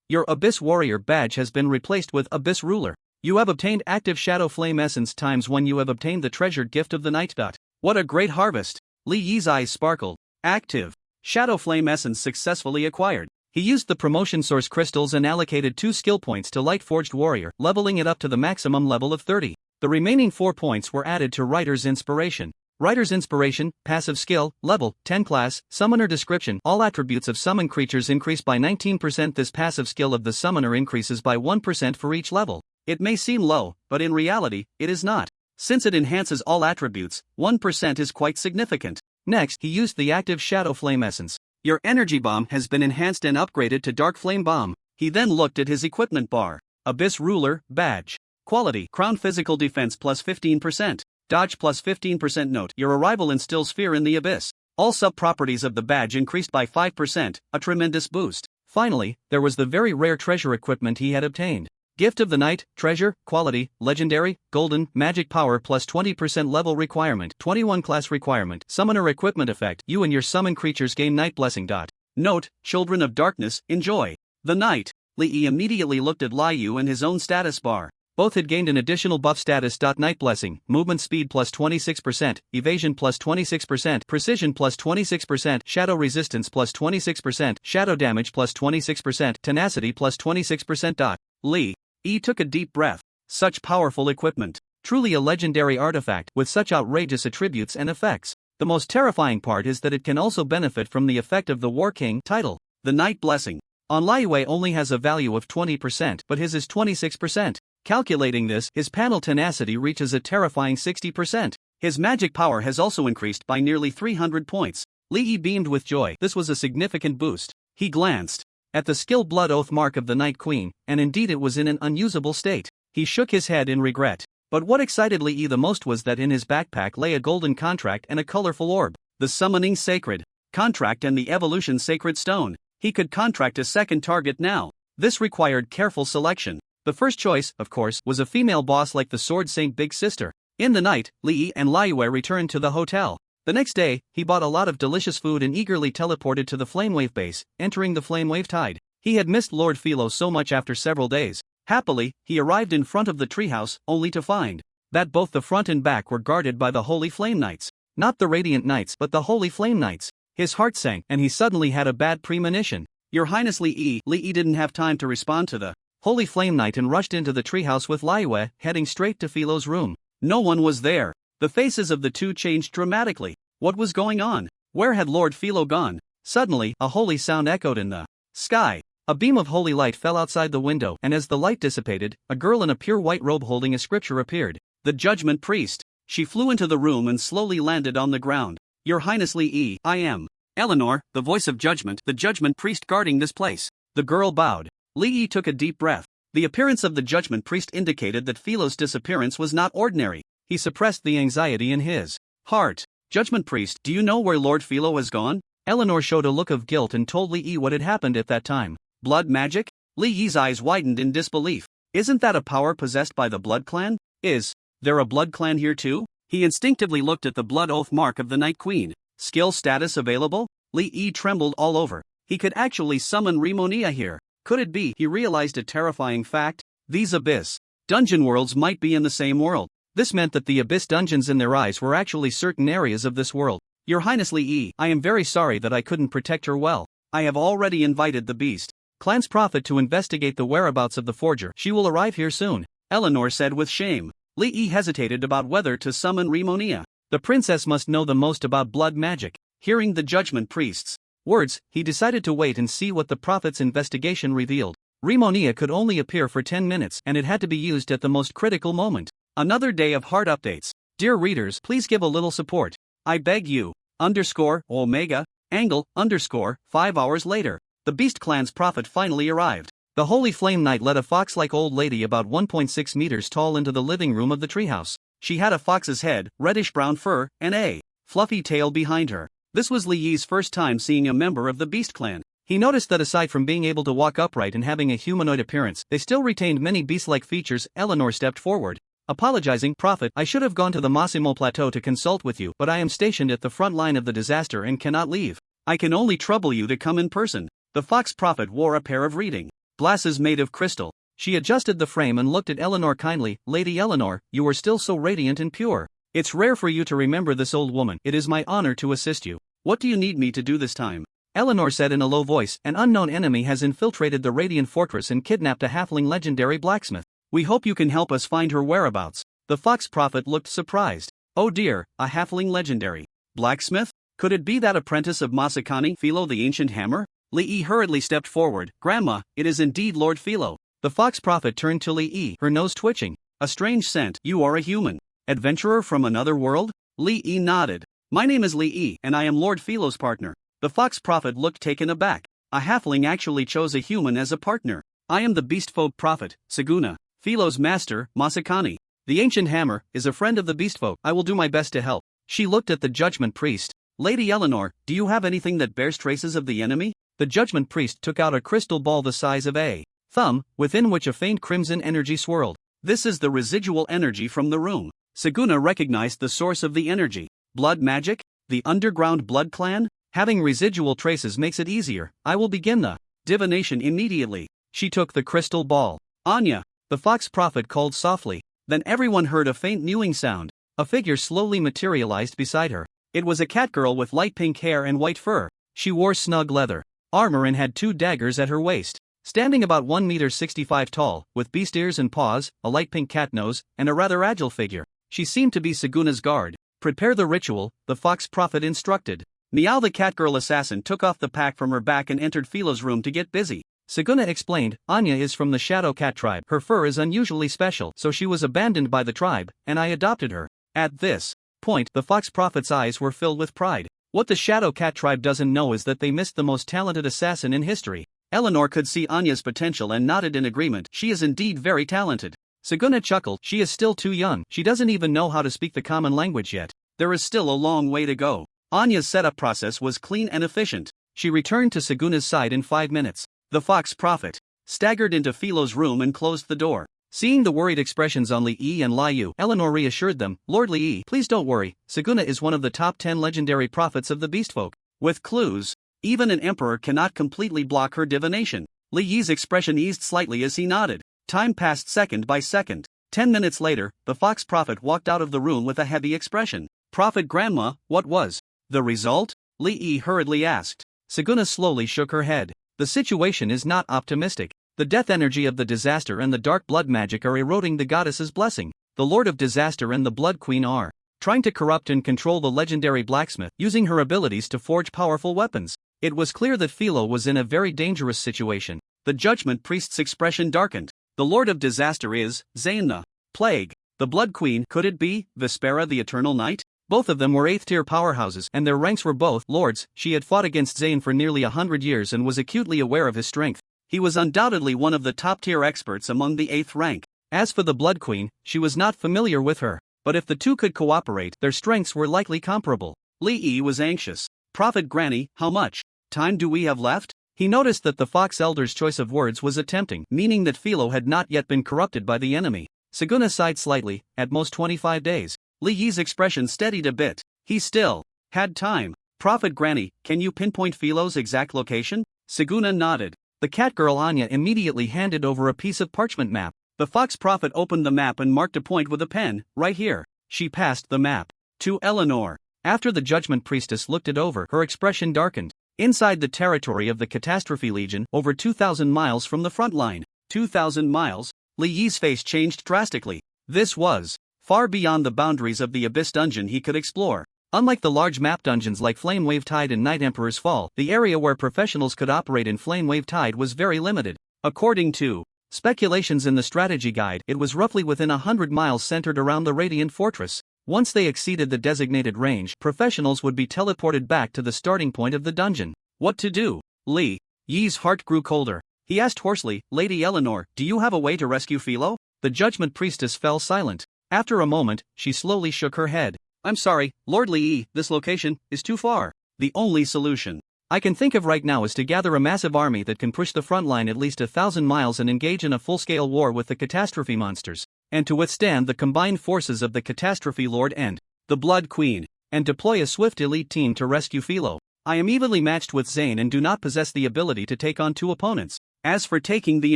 Your Abyss Warrior badge has been replaced with Abyss Ruler. You have obtained Active Shadow Flame Essence times 1. You have obtained the treasured gift of the night. What a great harvest! Li Yi's eyes sparkled. Active Shadow Flame Essence successfully acquired. He used the Promotion Source Crystals and allocated 2 skill points to Light Forged Warrior, leveling it up to the maximum level of 30. The remaining 4 points were added to Writer's Inspiration. Writer's Inspiration, Passive Skill, Level 10 Class, Summoner Description. All attributes of summon creatures increase by 19%. This passive skill of the summoner increases by 1% for each level. It may seem low, but in reality, it is not. Since it enhances all attributes, 1% is quite significant. Next, he used the Active Shadow Flame Essence. Your Energy Bomb has been enhanced and upgraded to Dark Flame Bomb. He then looked at his equipment bar. Abyss Ruler, Badge. Quality, Crown Physical Defense plus 15%. Dodge plus 15%. Note, your arrival instills fear in the Abyss. All sub-properties of the badge increased by 5%, a tremendous boost. Finally, there was the very rare treasure equipment he had obtained. Gift of the Night, Treasure, Quality, Legendary, Golden, Magic Power plus 20% level requirement, 21 class requirement, Summoner Equipment Effect. You and your summon creatures gain Night Blessing. Note, Children of Darkness, enjoy the night. Li Yi immediately looked at Liu and his own status bar. Both had gained an additional buff status. Night Blessing, Movement Speed plus 26%, Evasion plus 26%, Precision plus 26%, Shadow Resistance plus 26%, Shadow Damage plus 26%, Tenacity plus 26%. Li Yi took a deep breath. Such powerful equipment. Truly a legendary artifact with such outrageous attributes and effects. The most terrifying part is that it can also benefit from the effect of the War King title. The Night Blessing. On Liu only has a value of 20%, but his is 26%. Calculating this, his panel tenacity reaches a terrifying 60%. His magic power has also increased by nearly 300 points. Li Yi beamed with joy. This was a significant boost. He glanced at the skill Blood Oath mark of the Night Queen, and indeed it was in an unusable state. He shook his head in regret. But what excited Li Yi the most was that in his backpack lay a golden contract and a colorful orb. The Summoning Sacred Contract and the Evolution Sacred Stone. He could contract a second target now. This required careful selection. The first choice, of course, was a female boss like the Sword Saint Big Sister. In the night, Li Yi and Liu returned to the hotel. The next day, he bought a lot of delicious food and eagerly teleported to the Flamewave base, entering the Flamewave Tide. He had missed Lord Philo so much after several days. Happily, he arrived in front of the treehouse, only to find that both the front and back were guarded by the Holy Flame Knights. Not the Radiant Knights, but the Holy Flame Knights. His heart sank, and he suddenly had a bad premonition. Your Highness Li Yi. Li Yi didn't have time to respond to the Holy Flame Knight and rushed into the treehouse with Liu, heading straight to Philo's room. No one was there. The faces of the two changed dramatically. What was going on? Where had Lord Philo gone? Suddenly, a holy sound echoed in the sky. A beam of holy light fell outside the window, and as the light dissipated, a girl in a pure white robe holding a scripture appeared. The Judgment Priest. She flew into the room and slowly landed on the ground. Your Highness Li Yi, I am Eleanor, the voice of judgment, the Judgment Priest guarding this place. The girl bowed. Li Yi took a deep breath. The appearance of the Judgment Priest indicated that Philo's disappearance was not ordinary. He suppressed the anxiety in his heart. Judgment Priest, do you know where Lord Philo has gone? Eleanor showed a look of guilt and told Li Yi what had happened at that time. Blood magic? Li Yi's eyes widened in disbelief. Isn't that a power possessed by the Blood Clan? Is there a Blood Clan here too? He instinctively looked at the Blood Oath mark of the Night Queen. Skill status available? Li Yi trembled all over. He could actually summon Rimonia here. Could it be? He realized a terrifying fact. These Abyss dungeon worlds might be in the same world. This meant that the Abyss dungeons in their eyes were actually certain areas of this world. Your Highness Li Yi, I am very sorry that I couldn't protect her well. I have already invited the Beast Clan's prophet to investigate the whereabouts of the forger. She will arrive here soon, Eleanor said with shame. Li Yi hesitated about whether to summon Rimonia. The princess must know the most about blood magic. Hearing the Judgment Priest's words, he decided to wait and see what the prophet's investigation revealed. Rimonia could only appear for 10 minutes, and it had to be used at the most critical moment. Another day of hard updates. Dear readers, please give a little support. I beg you. Omega, angle, 5 hours later. The Beast Clan's prophet finally arrived. The Holy Flame Knight led a fox-like old lady about 1.6 meters tall into the living room of the treehouse. She had a fox's head, reddish-brown fur, and a fluffy tail behind her. This was Li Yi's first time seeing a member of the Beast Clan. He noticed that aside from being able to walk upright and having a humanoid appearance, they still retained many beast-like features. Eleanor stepped forward. Apologizing, Prophet, I should have gone to the Massimo Plateau to consult with you, but I am stationed at the front line of the disaster and cannot leave. I can only trouble you to come in person. The Fox Prophet wore a pair of reading glasses made of crystal. She adjusted the frame and looked at Eleanor kindly. Lady Eleanor, you are still so radiant and pure. It's rare for you to remember this old woman. It is my honor to assist you. What do you need me to do this time? Eleanor said in a low voice, an unknown enemy has infiltrated the Radiant Fortress and kidnapped a halfling legendary blacksmith. We hope you can help us find her whereabouts. The Fox Prophet looked surprised. Oh dear, a halfling legendary blacksmith? Could it be that apprentice of Masakani, Philo the Ancient Hammer? Li hurriedly stepped forward. Grandma, it is indeed Lord Philo. The Fox Prophet turned to Li, her nose twitching. A strange scent. You are a human adventurer from another world? Li nodded. My name is Li, and I am Lord Philo's partner. The Fox Prophet looked taken aback. A halfling actually chose a human as a partner. I am the Beast Folk Prophet, Saguna, Philo's master, Masakani. The Ancient Hammer is a friend of the Beast Folk. I will do my best to help. She looked at the Judgment Priest. Lady Eleanor, do you have anything that bears traces of the enemy? The Judgment Priest took out a crystal ball the size of a thumb, within which a faint crimson energy swirled. This is the residual energy from the room. Saguna recognized the source of the energy. Blood magic? The underground blood clan? Having residual traces makes it easier. I will begin the divination immediately. She took the crystal ball. Anya, the Fox Prophet called softly. Then everyone heard a faint mewing sound. A figure slowly materialized beside her. It was a cat girl with light pink hair and white fur. She wore snug leather armor and had 2 daggers at her waist. Standing about 1.65 meters tall, with beast ears and paws, a light pink cat nose, and a rather agile figure, she seemed to be Saguna's guard. Prepare the ritual, the Fox Prophet instructed. Meow the catgirl assassin took off the pack from her back and entered Philo's room to get busy. Saguna explained, Anya is from the Shadow Cat tribe. Her fur is unusually special, so she was abandoned by the tribe, and I adopted her. At this point, the Fox Prophet's eyes were filled with pride. What the Shadow Cat tribe doesn't know is that they missed the most talented assassin in history. Eleanor could see Anya's potential and nodded in agreement. She is indeed very talented. Saguna chuckled. She is still too young. She doesn't even know how to speak the common language yet. There is still a long way to go. Anya's setup process was clean and efficient. She returned to Saguna's side in 5 minutes. The Fox Prophet staggered into Philo's room and closed the door. Seeing the worried expressions on Li and Liu, Eleanor reassured them. Lord Li, please don't worry. Saguna is one of the top 10 legendary prophets of the Beastfolk. With clues, even an emperor cannot completely block her divination. Li's expression eased slightly as he nodded. Time passed second by second. 10 minutes later, the Fox Prophet walked out of the room with a heavy expression. Prophet Grandma, what was the result? Li hurriedly asked. Saguna slowly shook her head. The situation is not optimistic. The death energy of the disaster and the dark blood magic are eroding the goddess's blessing. The Lord of Disaster and the Blood Queen are trying to corrupt and control the legendary blacksmith, using her abilities to forge powerful weapons. It was clear that Philo was in a very dangerous situation. The Judgment Priest's expression darkened. The Lord of Disaster is Zayn the Plague. The Blood Queen, could it be Vespera the Eternal Night? Both of them were 8th-tier powerhouses, and their ranks were both lords. She had fought against Zayn for nearly 100 years and was acutely aware of his strength. He was undoubtedly one of the top-tier experts among the 8th rank. As for the Blood Queen, she was not familiar with her, but if the two could cooperate, their strengths were likely comparable. Li was anxious. Prophet Granny, how much time do we have left? He noticed that the Fox Elder's choice of words was attempting, meaning that Philo had not yet been corrupted by the enemy. Saguna sighed slightly. At most 25 days. Li's expression steadied a bit. He still had time. Prophet Granny, can you pinpoint Philo's exact location? Saguna nodded. The catgirl Anya immediately handed over a piece of parchment map. The Fox Prophet opened the map and marked a point with a pen. Right here. She passed the map to Eleanor. After the Judgment Priestess looked it over, her expression darkened. Inside the territory of the Catastrophe Legion, over 2,000 miles from the front line. 2,000 miles? Li's face changed drastically. This was far beyond the boundaries of the Abyss dungeon he could explore. Unlike the large map dungeons like Flame Wave Tide and Night Emperor's Fall, the area where professionals could operate in Flame Wave Tide was very limited. According to speculations in the strategy guide, it was roughly within 100 miles centered around the Radiant Fortress. Once they exceeded the designated range, professionals would be teleported back to the starting point of the dungeon. What to do? Li's heart grew colder. He asked hoarsely, Lady Eleanor, do you have a way to rescue Philo? The Judgment Priestess fell silent. After a moment, she slowly shook her head. I'm sorry, Lord Li, this location is too far. The only solution I can think of right now is to gather a massive army that can push the front line at least 1,000 miles and engage in a full-scale war with the catastrophe monsters, and to withstand the combined forces of the catastrophe lord and the Blood Queen, and deploy a swift elite team to rescue Philo. I am evenly matched with Zane and do not possess the ability to take on two opponents. As for taking the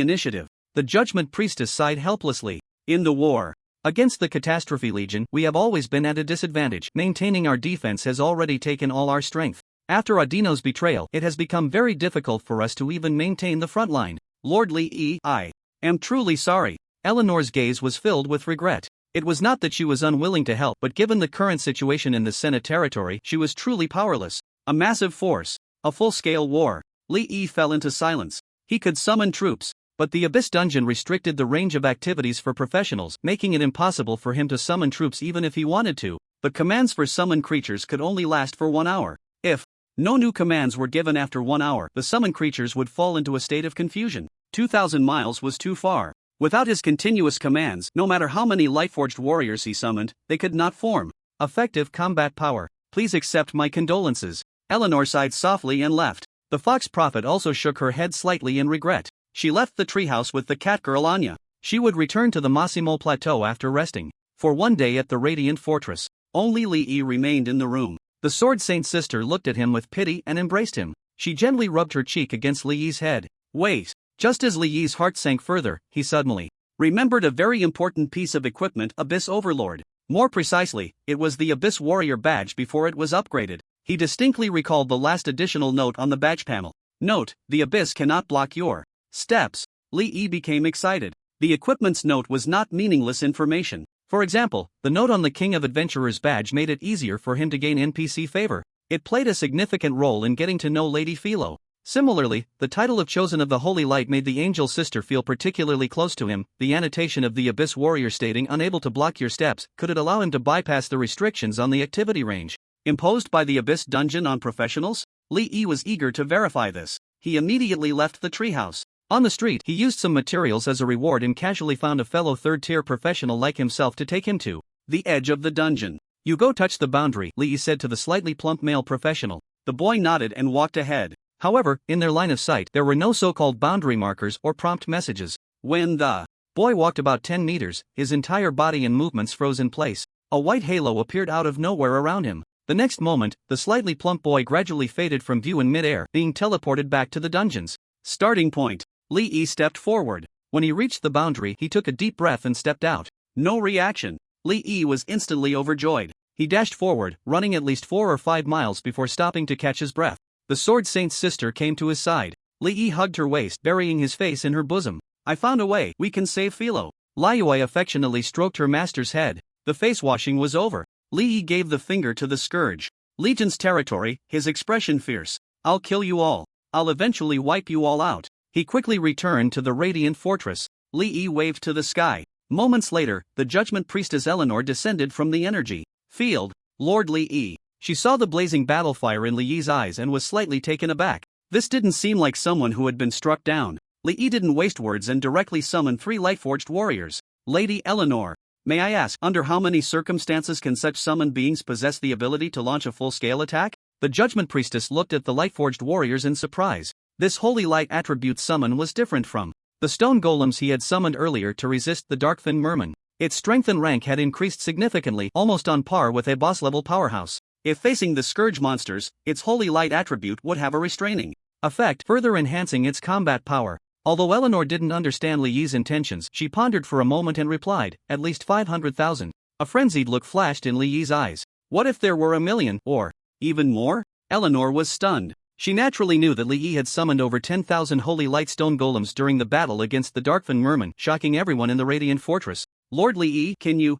initiative, the Judgment Priestess sighed helplessly. In the war against the Catastrophe Legion, we have always been at a disadvantage. Maintaining our defense has already taken all our strength. After Audino's betrayal, it has become very difficult for us to even maintain the front line. Lord Lee, I am truly sorry. Eleanor's gaze was filled with regret. It was not that she was unwilling to help, but given the current situation in the Senate territory, she was truly powerless. A massive force, a full-scale war. Lee fell into silence. He could summon troops, but the Abyss Dungeon restricted the range of activities for professionals, making it impossible for him to summon troops even if he wanted to. But commands for summoned creatures could only last for 1 hour. If no new commands were given after 1 hour, the summoned creatures would fall into a state of confusion. 2,000 miles was too far. Without his continuous commands, no matter how many Lightforged warriors he summoned, they could not form effective combat power. Please accept my condolences. Eleanor sighed softly and left. The Fox Prophet also shook her head slightly in regret. She left the treehouse with the cat girl Anya. She would return to the Massimo Plateau after resting for 1 day at the Radiant Fortress. Only Lee remained in the room. The Sword Saint's sister looked at him with pity and embraced him. She gently rubbed her cheek against Lee's head. Wait. Just as Lee's heart sank further, he suddenly remembered a very important piece of equipment, Abyss Overlord. More precisely, it was the Abyss Warrior badge before it was upgraded. He distinctly recalled the last additional note on the badge panel. Note, the Abyss cannot block your steps. Lee became excited. The equipment's note was not meaningless information. For example, the note on the King of Adventurers badge made it easier for him to gain NPC favor. It played a significant role in getting to know Lady Philo. Similarly, the title of Chosen of the Holy Light made the Angel Sister feel particularly close to him. The annotation of the Abyss Warrior stating unable to block your steps, could it allow him to bypass the restrictions on the activity range imposed by the Abyss Dungeon on professionals? Lee was eager to verify this. He immediately left the treehouse. On the street, he used some materials as a reward and casually found a fellow third-tier professional like himself to take him to the edge of the dungeon. You go touch the boundary, Lee said to the slightly plump male professional. The boy nodded and walked ahead. However, in their line of sight, there were no so-called boundary markers or prompt messages. When the boy walked about 10 meters, his entire body and movements froze in place. A white halo appeared out of nowhere around him. The next moment, the slightly plump boy gradually faded from view in mid-air, being teleported back to the dungeon's starting point. Lee stepped forward. When he reached the boundary, he took a deep breath and stepped out. No reaction. Lee was instantly overjoyed. He dashed forward, running at least 4 or 5 miles before stopping to catch his breath. The Sword Saint's sister came to his side. Lee hugged her waist, burying his face in her bosom. I found a way. We can save Philo. Liyue affectionately stroked her master's head. The face washing was over. Lee gave the finger to the Scourge. Legion's territory, his expression fierce. I'll kill you all. I'll eventually wipe you all out. He quickly returned to the Radiant Fortress. Lee waved to the sky. Moments later, the Judgment Priestess Eleanor descended from the energy field. Lord Lee. She saw the blazing battle fire in Lee's eyes and was slightly taken aback. This didn't seem like someone who had been struck down. Lee didn't waste words and directly summoned 3 Lightforged warriors. Lady Eleanor, may I ask, under how many circumstances can such summoned beings possess the ability to launch a full-scale attack? The Judgment Priestess looked at the Lightforged warriors in surprise. This holy light attribute summon was different from the stone golems he had summoned earlier to resist the Darkfin Merman. Its strength and rank had increased significantly, almost on par with a boss-level powerhouse. If facing the Scourge monsters, its holy light attribute would have a restraining effect, further enhancing its combat power. Although Eleanor didn't understand Lee's intentions, she pondered for a moment and replied, at least 500,000. A frenzied look flashed in Lee's eyes. What if there were 1,000,000, or even more? Eleanor was stunned. She naturally knew that Lee had summoned over 10,000 holy light stone golems during the battle against the Darkfin Merman, shocking everyone in the Radiant Fortress. Lord Lee, can you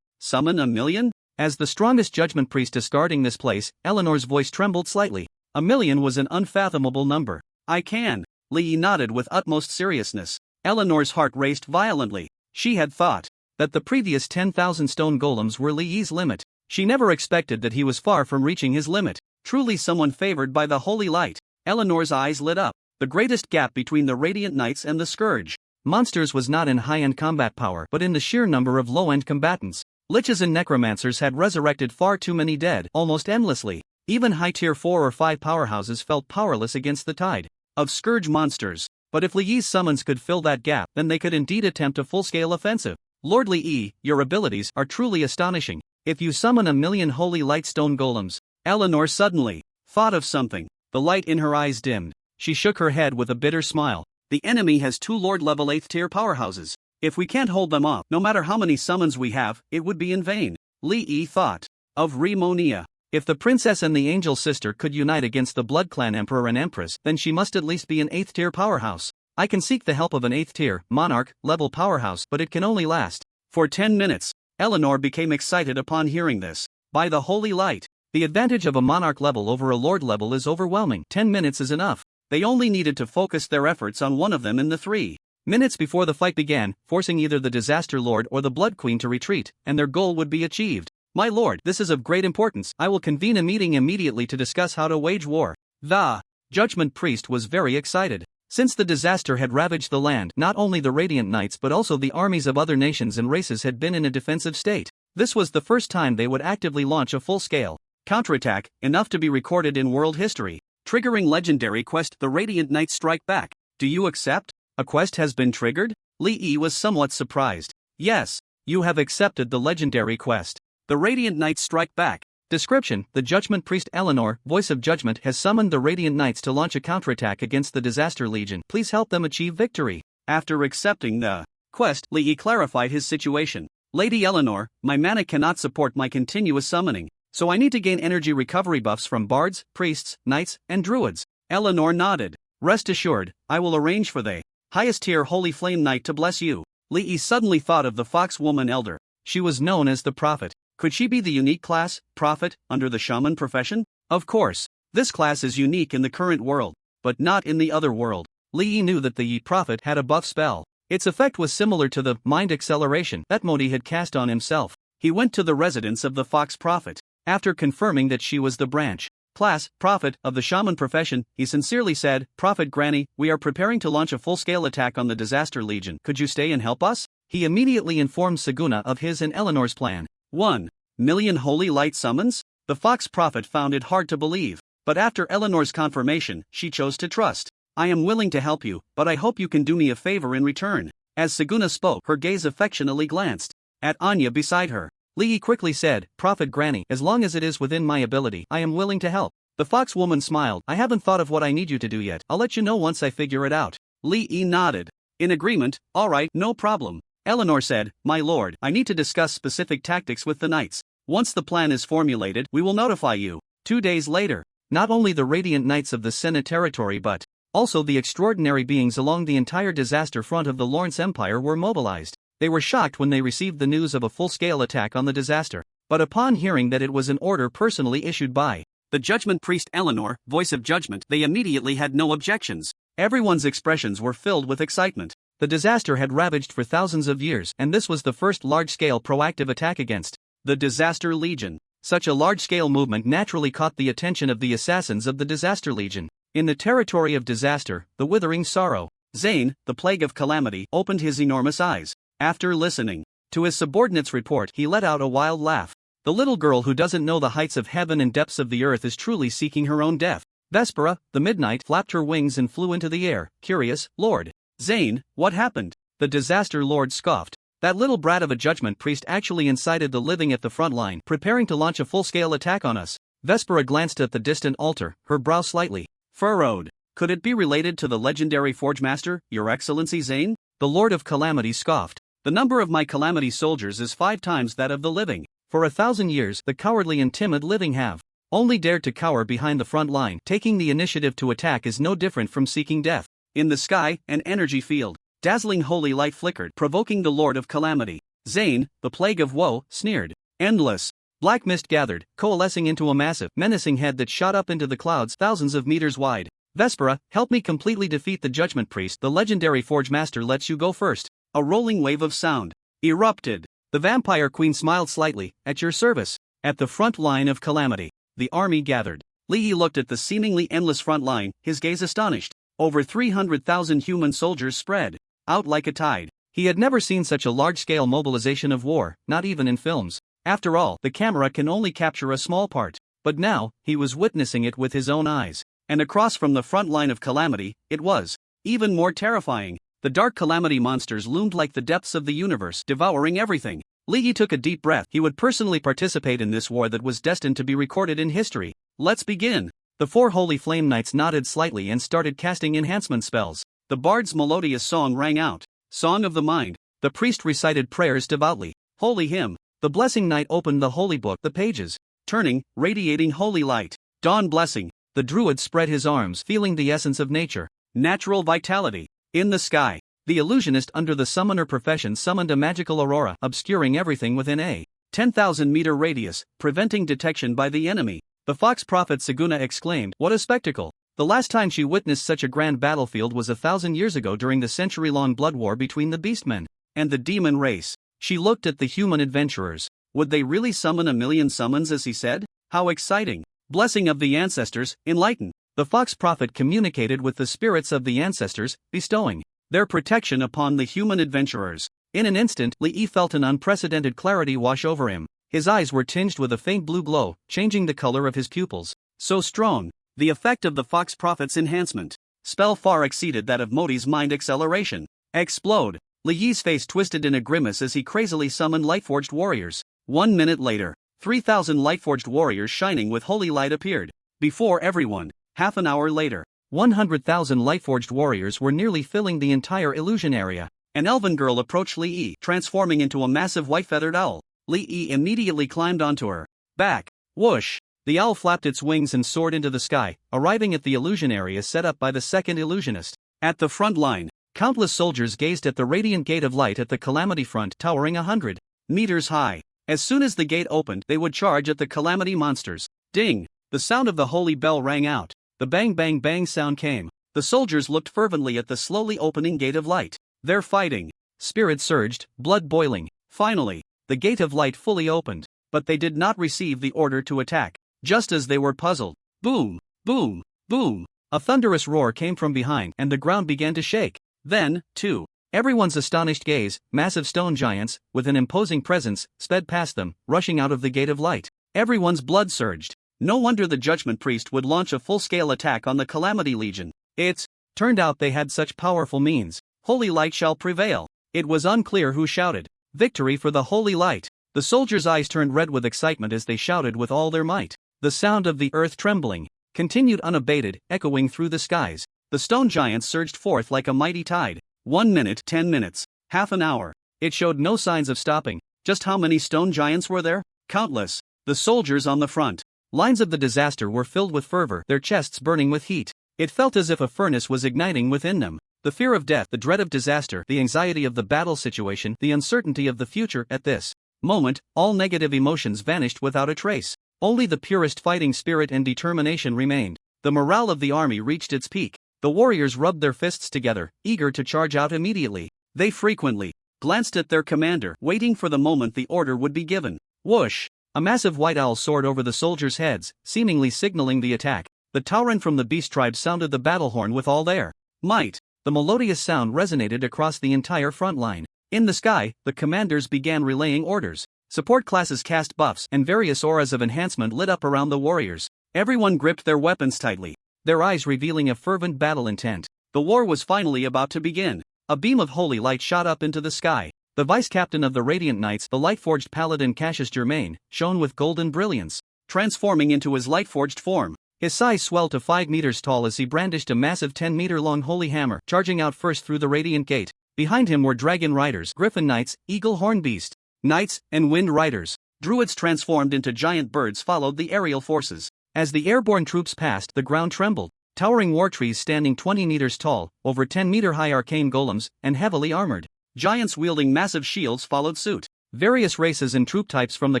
summon 1,000,000? As the strongest Judgment Priestess guarding this place, Eleanor's voice trembled slightly. 1,000,000 was an unfathomable number. I can. Lee nodded with utmost seriousness. Eleanor's heart raced violently. She had thought that the previous 10,000 stone golems were Lee's limit. She never expected that he was far from reaching his limit. Truly someone favored by the holy light. Eleanor's eyes lit up. The greatest gap between the Radiant Knights and the Scourge monsters was not in high-end combat power but in the sheer number of low-end combatants. Liches and necromancers had resurrected far too many dead almost endlessly. Even high-tier 4 or 5 powerhouses felt powerless against the tide of scourge monsters. But if Li Yi's summons could fill that gap, then they could indeed attempt a full-scale offensive. Lord Li Yi, your abilities are truly astonishing. If you summon 1,000,000 holy light stone golems. Eleanor suddenly thought of something. The light in her eyes dimmed. She shook her head with a bitter smile. The enemy has 2 Lord-level 8th-tier powerhouses. If we can't hold them off, no matter how many summons we have, it would be in vain. Li Yi thought of Remonia. If the princess and the angel sister could unite against the Blood Clan Emperor and Empress, then she must at least be an 8th-tier powerhouse. I can seek the help of an 8th-tier, monarch-level powerhouse, but it can only last for 10 minutes. Eleanor became excited upon hearing this. By the holy light, the advantage of a monarch level over a lord level is overwhelming. 10 minutes is enough. They only needed to focus their efforts on one of them in the 3 minutes before the fight began, forcing either the Disaster Lord or the Blood Queen to retreat, and their goal would be achieved. My lord, this is of great importance. I will convene a meeting immediately to discuss how to wage war. The Judgment Priest was very excited. Since the disaster had ravaged the land, not only the Radiant Knights but also the armies of other nations and races had been in a defensive state. This was the first time they would actively launch a full-scale counterattack, enough to be recorded in world history. Triggering legendary quest, the Radiant Knights strike back. Do you accept? A quest has been triggered? Li Yi was somewhat surprised. Yes, you have accepted the legendary quest. The Radiant Knights strike back. Description: the Judgment Priest Eleanor, Voice of Judgment, has summoned the Radiant Knights to launch a counterattack against the Disaster Legion. Please help them achieve victory. After accepting the quest, Li Yi clarified his situation. Lady Eleanor, my mana cannot support my continuous summoning, so I need to gain energy recovery buffs from bards, priests, knights, and druids. Eleanor nodded. Rest assured, I will arrange for the highest tier Holy Flame Knight to bless you. Li Yi suddenly thought of the Fox Woman Elder. She was known as the Prophet. Could she be the unique class, Prophet, under the shaman profession? Of course. This class is unique in the current world, but not in the other world. Li Yi knew that the Prophet had a buff spell. Its effect was similar to the mind acceleration that Modi had cast on himself. He went to the residence of the Fox Prophet. After confirming that she was the branch class, Prophet, of the shaman profession, he sincerely said, Prophet Granny, we are preparing to launch a full-scale attack on the Disaster Legion. Could you stay and help us? He immediately informed Saguna of his and Eleanor's plan. 1,000,000 holy light summons? The Fox Prophet found it hard to believe, but after Eleanor's confirmation, she chose to trust. I am willing to help you, but I hope you can do me a favor in return. As Saguna spoke, her gaze affectionately glanced at Anya beside her. Li Yi quickly said, Prophet Granny, as long as it is within my ability, I am willing to help. The Fox Woman smiled. I haven't thought of what I need you to do yet. I'll let you know once I figure it out. Li Yi nodded. In agreement, alright, no problem. Eleanor said, My lord, I need to discuss specific tactics with the knights. Once the plan is formulated, we will notify you. 2 days later, not only the Radiant Knights of the Senate territory but also the extraordinary beings along the entire disaster front of the Lawrence Empire were mobilized. They were shocked when they received the news of a full-scale attack on the disaster, but upon hearing that it was an order personally issued by the Judgment Priest Eleanor, Voice of Judgment, they immediately had no objections. Everyone's expressions were filled with excitement. The disaster had ravaged for thousands of years, and this was the first large-scale proactive attack against the Disaster Legion. Such a large-scale movement naturally caught the attention of the assassins of the Disaster Legion. In the territory of disaster, the withering sorrow, Zane, the plague of calamity, opened his enormous eyes. After listening to his subordinate's report, he let out a wild laugh. The little girl who doesn't know the heights of heaven and depths of the earth is truly seeking her own death. Vespera, the midnight, flapped her wings and flew into the air, curious. Lord Zane, what happened? The Disaster Lord scoffed. That little brat of a Judgment Priest actually incited the living at the front line, preparing to launch a full-scale attack on us. Vespera glanced at the distant altar, her brow slightly furrowed. Could it be related to the legendary Forge Master, Your Excellency Zane? The Lord of Calamity scoffed. The number of my Calamity soldiers is 5 times that of the living. For 1,000 years, the cowardly and timid living have only dared to cower behind the front line. Taking the initiative to attack is no different from seeking death. In the sky, an energy field, dazzling holy light flickered, provoking the Lord of Calamity. Zane, the plague of woe, sneered. Endless black mist gathered, coalescing into a massive, menacing head that shot up into the clouds thousands of meters wide. Vespera, help me completely defeat the Judgment Priest. The legendary Forge Master lets you go first. A rolling wave of sound erupted. The Vampire Queen smiled slightly. At your service. At the front line of calamity, the army gathered. Li Yi looked at the seemingly endless front line, his gaze astonished. Over 300,000 human soldiers spread out like a tide. He had never seen such a large-scale mobilization of war, not even in films. After all, the camera can only capture a small part. but now, he was witnessing it with his own eyes. And across from the front line of calamity, it was even more terrifying. The dark calamity monsters loomed like the depths of the universe, devouring everything. Li Yi took a deep breath. He would personally participate in this war that was destined to be recorded in history. Let's begin. The 4 holy flame knights nodded slightly and started casting enhancement spells. The bard's melodious song rang out. Song of the mind. The priest recited prayers devoutly. Holy hymn. The blessing knight opened the holy book, the pages turning, radiating holy light. Dawn blessing. The druid spread his arms, feeling the essence of nature. Natural vitality. In the sky, the illusionist under the summoner profession summoned a magical aurora, obscuring everything within a 10,000-meter radius, preventing detection by the enemy. The fox prophet Saguna exclaimed, "What a spectacle!" The last time she witnessed such a grand battlefield was 1,000 years ago during the century-long blood war between the beastmen and the demon race. She looked at the human adventurers. Would they really summon 1,000,000 summons as he said? How exciting! Blessing of the ancestors, enlighten. The fox prophet communicated with the spirits of the ancestors, bestowing their protection upon the human adventurers. In an instant, Li Yi felt an unprecedented clarity wash over him. His eyes were tinged with a faint blue glow, changing the color of his pupils. So strong. The effect of the fox prophet's enhancement spell far exceeded that of Modi's mind acceleration. Explode. Li Yi's face twisted in a grimace as he crazily summoned Lightforged warriors. 1 minute later, 3,000 Lightforged warriors shining with holy light appeared before everyone. Half an hour later, 100,000 Lightforged warriors were nearly filling the entire illusion area. An elven girl approached Li Yi, transforming into a massive white-feathered owl. Li Yi immediately climbed onto her back. Whoosh! The owl flapped its wings and soared into the sky, arriving at the illusion area set up by the second illusionist. At the front line, countless soldiers gazed at the radiant gate of light at the calamity front, towering 100 meters high. As soon as the gate opened, they would charge at the calamity monsters. Ding! The sound of the holy bell rang out. The bang bang bang sound came. The soldiers looked fervently at the slowly opening gate of light. They're fighting. Spirit surged, blood boiling. Finally, the gate of light fully opened. But they did not receive the order to attack. Just as they were puzzled, boom, boom, boom, a thunderous roar came from behind and the ground began to shake. Then, to everyone's astonished gaze, massive stone giants, with an imposing presence, sped past them, rushing out of the gate of light. Everyone's blood surged. No wonder the Judgment Priest would launch a full-scale attack on the Calamity Legion. It turned out they had such powerful means. Holy light shall prevail. It was unclear who shouted. Victory for the holy light. The soldiers' eyes turned red with excitement as they shouted with all their might. The sound of the earth trembling continued unabated, echoing through the skies. The stone giants surged forth like a mighty tide. 1 minute, 10 minutes, half an hour. It showed no signs of stopping. Just how many stone giants were there? Countless. The soldiers on the front lines of the disaster were filled with fervor, their chests burning with heat. It felt as if a furnace was igniting within them. The fear of death, the dread of disaster, the anxiety of the battle situation, the uncertainty of the future. At this moment, all negative emotions vanished without a trace. Only the purest fighting spirit and determination remained. The morale of the army reached its peak. The warriors rubbed their fists together, eager to charge out immediately. They frequently glanced at their commander, waiting for the moment the order would be given. Whoosh! A massive white owl soared over the soldiers' heads, seemingly signaling the attack. The Tauren from the beast tribe sounded the battle horn with all their might. The melodious sound resonated across the entire front line. In the sky, the commanders began relaying orders. Support classes cast buffs, and various auras of enhancement lit up around the warriors. Everyone gripped their weapons tightly, their eyes revealing a fervent battle intent. The war was finally about to begin. A beam of holy light shot up into the sky. The vice-captain of the Radiant Knights, the light-forged paladin Cassius Germain, shone with golden brilliance, transforming into his light-forged form. His size swelled to 5 meters tall as he brandished a massive 10-meter-long holy hammer, charging out first through the Radiant Gate. Behind him were Dragon Riders, Griffin Knights, Eagle Horn Beast Knights, and Wind Riders. Druids transformed into giant birds followed the aerial forces. As the airborne troops passed, the ground trembled. Towering war trees standing 20 meters tall, over 10-meter-high arcane golems, and heavily armored giants wielding massive shields followed suit. Various races and troop types from the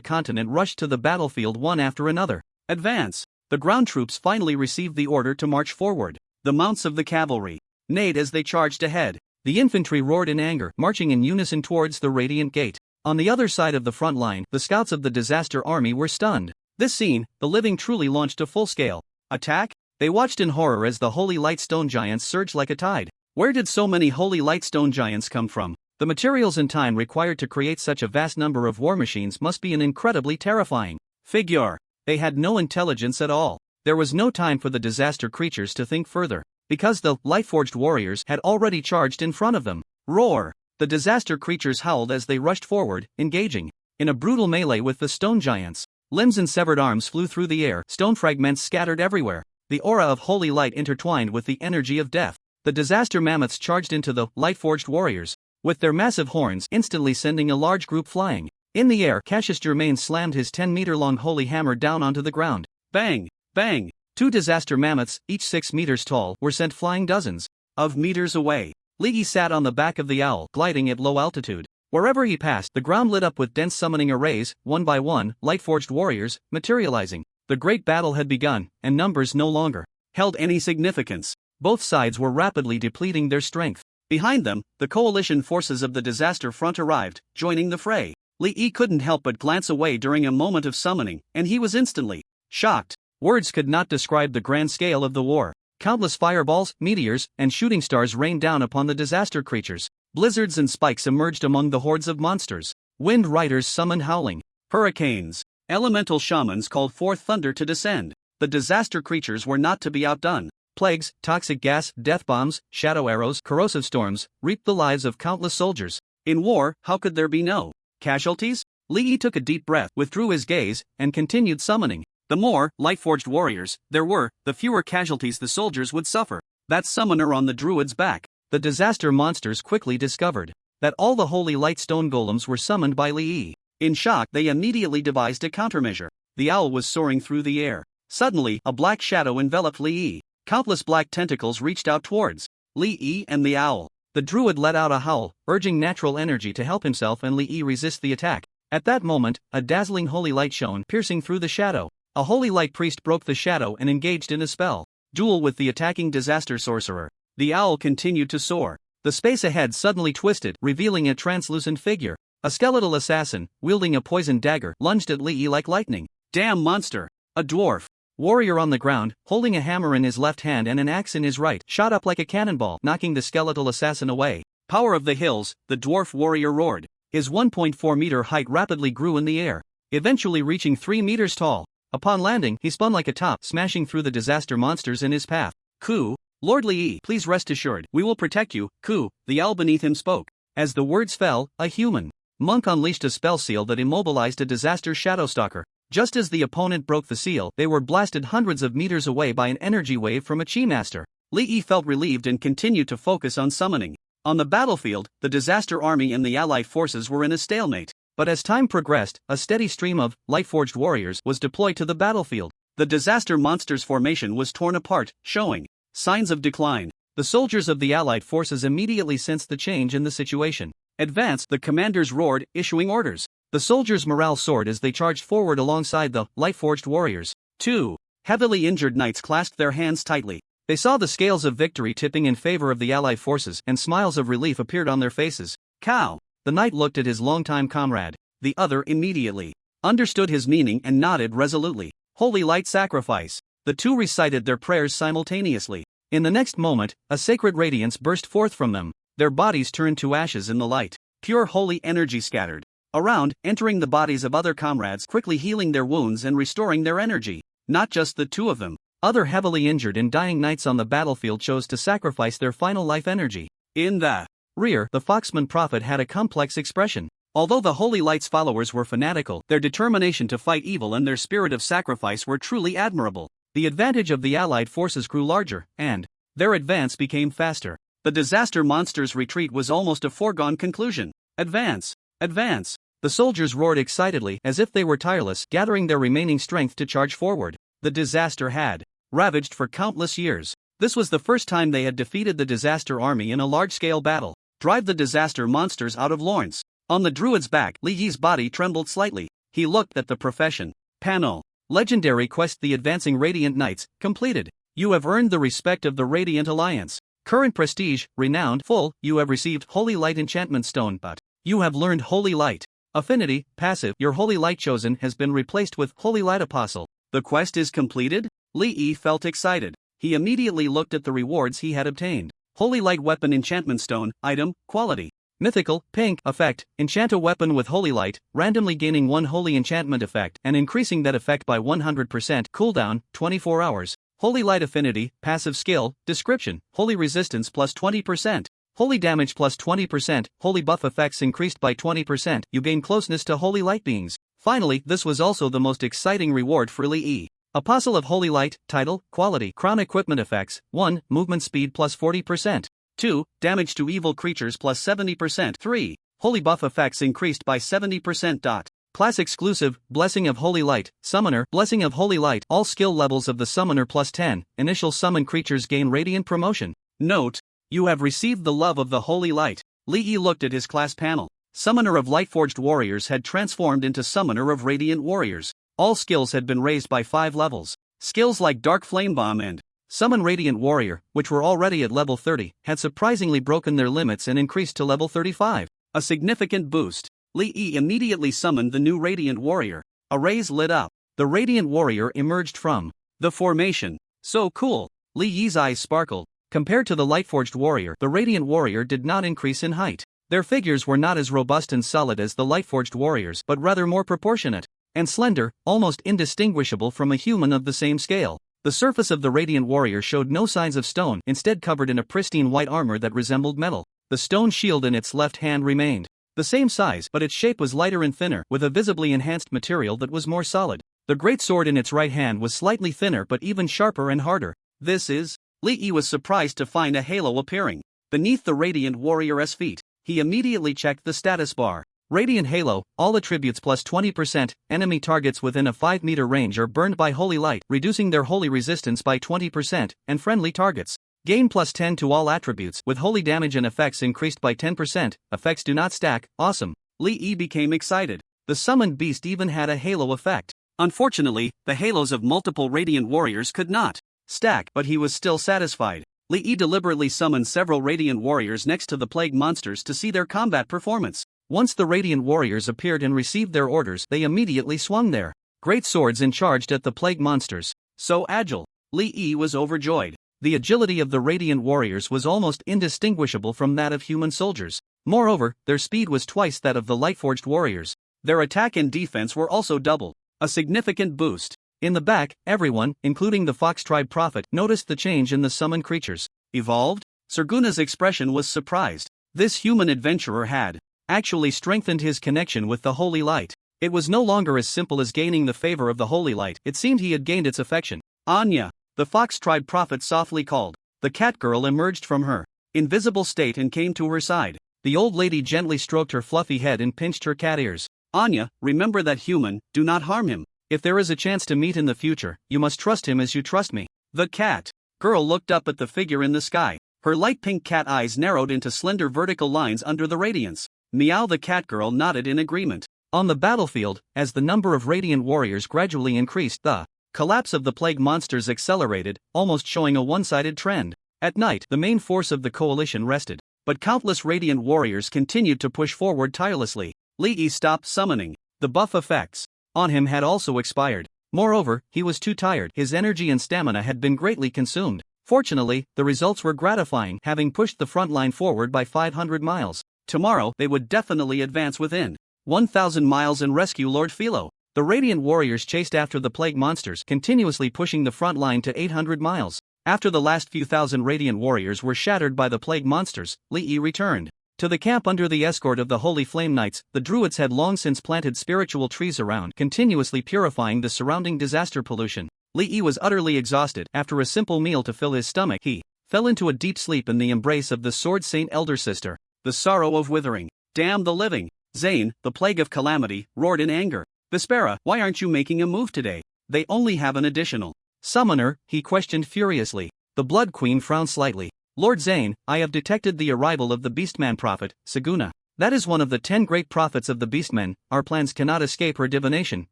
continent rushed to the battlefield one after another. Advance! The ground troops finally received the order to march forward. The mounts of the cavalry neighed as they charged ahead. The infantry roared in anger, marching in unison towards the Radiant Gate. On the other side of the front line, the scouts of the disaster army were stunned. This scene, the living truly launched a full-scale attack. They watched in horror as the holy light stone giants surged like a tide. Where did so many holy light stone giants come from? The materials and time required to create such a vast number of war machines must be an incredibly terrifying figure. They had no intelligence at all. There was no time for the disaster creatures to think further, because the light-forged warriors had already charged in front of them. Roar! The disaster creatures howled as they rushed forward, engaging in a brutal melee with the stone giants. Limbs and severed arms flew through the air, stone fragments scattered everywhere. The aura of holy light intertwined with the energy of death. The disaster mammoths charged into the light-forged warriors, with their massive horns instantly sending a large group flying. In the air, Cassius Germain slammed his 10-meter-long holy hammer down onto the ground. Bang! Bang! 2 disaster mammoths, each 6 meters tall, were sent flying dozens of meters away. Li Yi sat on the back of the owl, gliding at low altitude. Wherever he passed, the ground lit up with dense summoning arrays, one by one, light-forged warriors, materializing. The great battle had begun, and numbers no longer held any significance. Both sides were rapidly depleting their strength. Behind them, the coalition forces of the disaster front arrived, joining the fray. Li Yi couldn't help but glance away during a moment of summoning, and he was instantly shocked. Words could not describe the grand scale of the war. Countless fireballs, meteors, and shooting stars rained down upon the disaster creatures. Blizzards and spikes emerged among the hordes of monsters. Wind riders summoned howling hurricanes. Elemental shamans called forth thunder to descend. The disaster creatures were not to be outdone. Plagues, toxic gas, death bombs, shadow arrows, corrosive storms reaped the lives of countless soldiers. In war, how could there be no casualties? Li Yi took a deep breath, withdrew his gaze, and continued summoning. The more light-forged warriors there were, the fewer casualties the soldiers would suffer. That summoner on the druid's back. The disaster monsters quickly discovered that all the holy light stone golems were summoned by Li Yi. In shock, they immediately devised a countermeasure. The owl was soaring through the air. Suddenly, a black shadow enveloped Li Yi. Countless black tentacles reached out towards Li Yi and the owl. The druid let out a howl, urging natural energy to help himself and Li Yi resist the attack. At that moment, a dazzling holy light shone, piercing through the shadow. A holy light priest broke the shadow and engaged in a spell duel with the attacking disaster sorcerer. The owl continued to soar. The space ahead suddenly twisted, revealing a translucent figure. A skeletal assassin, wielding a poisoned dagger, lunged at Li Yi like lightning. Damn monster! A dwarf warrior on the ground, holding a hammer in his left hand and an axe in his right, shot up like a cannonball, knocking the skeletal assassin away. Power of the hills, the dwarf warrior roared. His 1.4-meter height rapidly grew in the air, eventually reaching 3 meters tall. Upon landing, he spun like a top, smashing through the disaster monsters in his path. Ku, Lord Li Yi, please rest assured, we will protect you. Ku, the owl beneath him spoke. As the words fell, a human monk unleashed a spell seal that immobilized a disaster shadowstalker. Just as the opponent broke the seal, they were blasted hundreds of meters away by an energy wave from a chi master. Li Yi felt relieved and continued to focus on summoning. On the battlefield, the disaster army and the allied forces were in a stalemate. But as time progressed, a steady stream of light-forged warriors was deployed to the battlefield. The disaster monsters' formation was torn apart, showing signs of decline. The soldiers of the allied forces immediately sensed the change in the situation. Advance, the commanders roared, issuing orders. The soldiers' morale soared as they charged forward alongside the light-forged warriors. 2 heavily injured knights clasped their hands tightly. They saw the scales of victory tipping in favor of the allied forces, and smiles of relief appeared on their faces. Cow! The knight looked at his longtime comrade. The other immediately understood his meaning and nodded resolutely. Holy light sacrifice. The two recited their prayers simultaneously. In the next moment, a sacred radiance burst forth from them. Their bodies turned to ashes in the light. Pure holy energy scattered around, entering the bodies of other comrades, quickly healing their wounds and restoring their energy. Not just the two of them. Other heavily injured and dying knights on the battlefield chose to sacrifice their final life energy. In the rear, the Foxman prophet had a complex expression. Although the Holy Light's followers were fanatical, their determination to fight evil and their spirit of sacrifice were truly admirable. The advantage of the allied forces grew larger, and their advance became faster. The disaster monsters' retreat was almost a foregone conclusion. Advance! Advance! The soldiers roared excitedly, as if they were tireless, gathering their remaining strength to charge forward. The disaster had ravaged for countless years. This was the first time they had defeated the disaster army in a large-scale battle. Drive the disaster monsters out of Lawrence. On the druid's back, Li Yi's body trembled slightly. He looked at the profession panel. Legendary quest: the advancing Radiant Knights, completed. You have earned the respect of the Radiant Alliance. Current prestige, renowned, full. You have received Holy Light Enchantment Stone, but you have learned Holy Light. Affinity, passive. Your Holy Light chosen has been replaced with Holy Light Apostle. The quest is completed? Li Yi felt excited. He immediately looked at the rewards he had obtained. Holy Light Weapon Enchantment Stone, item, quality Mythical, pink, effect, enchant a weapon with holy light, randomly gaining 1 holy enchantment effect and increasing that effect by 100%, cooldown, 24 hours. Holy light affinity, passive skill, description, holy resistance plus 20%. Holy damage plus 20%, holy buff effects increased by 20%, you gain closeness to holy light beings. Finally, this was also the most exciting reward for Li Yi. Apostle of Holy Light, title, quality, crown equipment effects, 1, movement speed plus 40%. 2, damage to evil creatures plus 70%. 3, holy buff effects increased by 70%. Class exclusive, Blessing of Holy Light, Summoner, Blessing of Holy Light, all skill levels of the Summoner plus 10, initial summon creatures gain radiant promotion. Note: you have received the love of the Holy Light. Li Yi looked at his class panel. Summoner of Lightforged Warriors had transformed into Summoner of Radiant Warriors. All skills had been raised by 5 levels. Skills like Dark Flame Bomb and Summon Radiant Warrior, which were already at level 30, had surprisingly broken their limits and increased to level 35. A significant boost. Li Yi immediately summoned the new Radiant Warrior. A rays lit up. The Radiant Warrior emerged from the formation. So cool. Li Yi's eyes sparkled. Compared to the Lightforged Warrior, the Radiant Warrior did not increase in height. Their figures were not as robust and solid as the Lightforged Warriors, but rather more proportionate and slender, almost indistinguishable from a human of the same scale. The surface of the Radiant Warrior showed no signs of stone, instead covered in a pristine white armor that resembled metal. The stone shield in its left hand remained the same size, but its shape was lighter and thinner, with a visibly enhanced material that was more solid. The great sword in its right hand was slightly thinner but even sharper and harder. This is... Li Yi was surprised to find a halo appearing beneath the Radiant Warrior's feet. He immediately checked the status bar. Radiant Halo, all attributes plus 20%, enemy targets within a 5-meter range are burned by holy light, reducing their holy resistance by 20%, and friendly targets gain plus 10 to all attributes, with holy damage and effects increased by 10%, effects do not stack, awesome. Li Yi became excited. The summoned beast even had a halo effect. Unfortunately, the halos of multiple Radiant Warriors could not stack, but he was still satisfied. Li Yi deliberately summoned several Radiant Warriors next to the Plague Monsters to see their combat performance. Once the Radiant Warriors appeared and received their orders, they immediately swung their great swords and charged at the Plague Monsters. So agile. Li Yi was overjoyed. The agility of the Radiant Warriors was almost indistinguishable from that of human soldiers. Moreover, their speed was twice that of the Lightforged Warriors. Their attack and defense were also double. A significant boost. In the back, everyone, including the Fox Tribe Prophet, noticed the change in the summoned creatures. Evolved? Serguna's expression was surprised. This human adventurer had actually strengthened his connection with the Holy Light. It was no longer as simple as gaining the favor of the Holy Light, it seemed he had gained its affection. Anya, the Fox Tribe Prophet softly called. The cat girl emerged from her invisible state and came to her side. The old lady gently stroked her fluffy head and pinched her cat ears. Anya, remember that human, do not harm him. If there is a chance to meet in the future, you must trust him as you trust me. The cat girl looked up at the figure in the sky. Her light pink cat eyes narrowed into slender vertical lines under the radiance. Meow, the cat girl nodded in agreement. On the battlefield, as the number of Radiant Warriors gradually increased, the collapse of the Plague Monsters accelerated, almost showing a one-sided trend. At night, the main force of the coalition rested, but countless Radiant Warriors continued to push forward tirelessly. Li Yi stopped summoning. The buff effects on him had also expired. Moreover, he was too tired. His energy and stamina had been greatly consumed. Fortunately, the results were gratifying, having pushed the front line forward by 500 miles. Tomorrow, they would definitely advance within 1,000 miles and rescue Lord Philo. The Radiant Warriors chased after the Plague Monsters, continuously pushing the front line to 800 miles. After the last few thousand Radiant Warriors were shattered by the Plague Monsters, Li Yi returned to the camp under the escort of the Holy Flame Knights. The Druids had long since planted spiritual trees around, continuously purifying the surrounding disaster pollution. Li Yi was utterly exhausted. After a simple meal to fill his stomach, he fell into a deep sleep in the embrace of the Sword Saint Elder Sister. The sorrow of withering. Damn the living. Zane, the plague of calamity, roared in anger. Vespera, why aren't you making a move today? They only have an additional summoner, he questioned furiously. The Blood Queen frowned slightly. Lord Zane, I have detected the arrival of the Beastman prophet, Saguna. That is one of the 10 great prophets of the Beastmen. Our plans cannot escape her divination,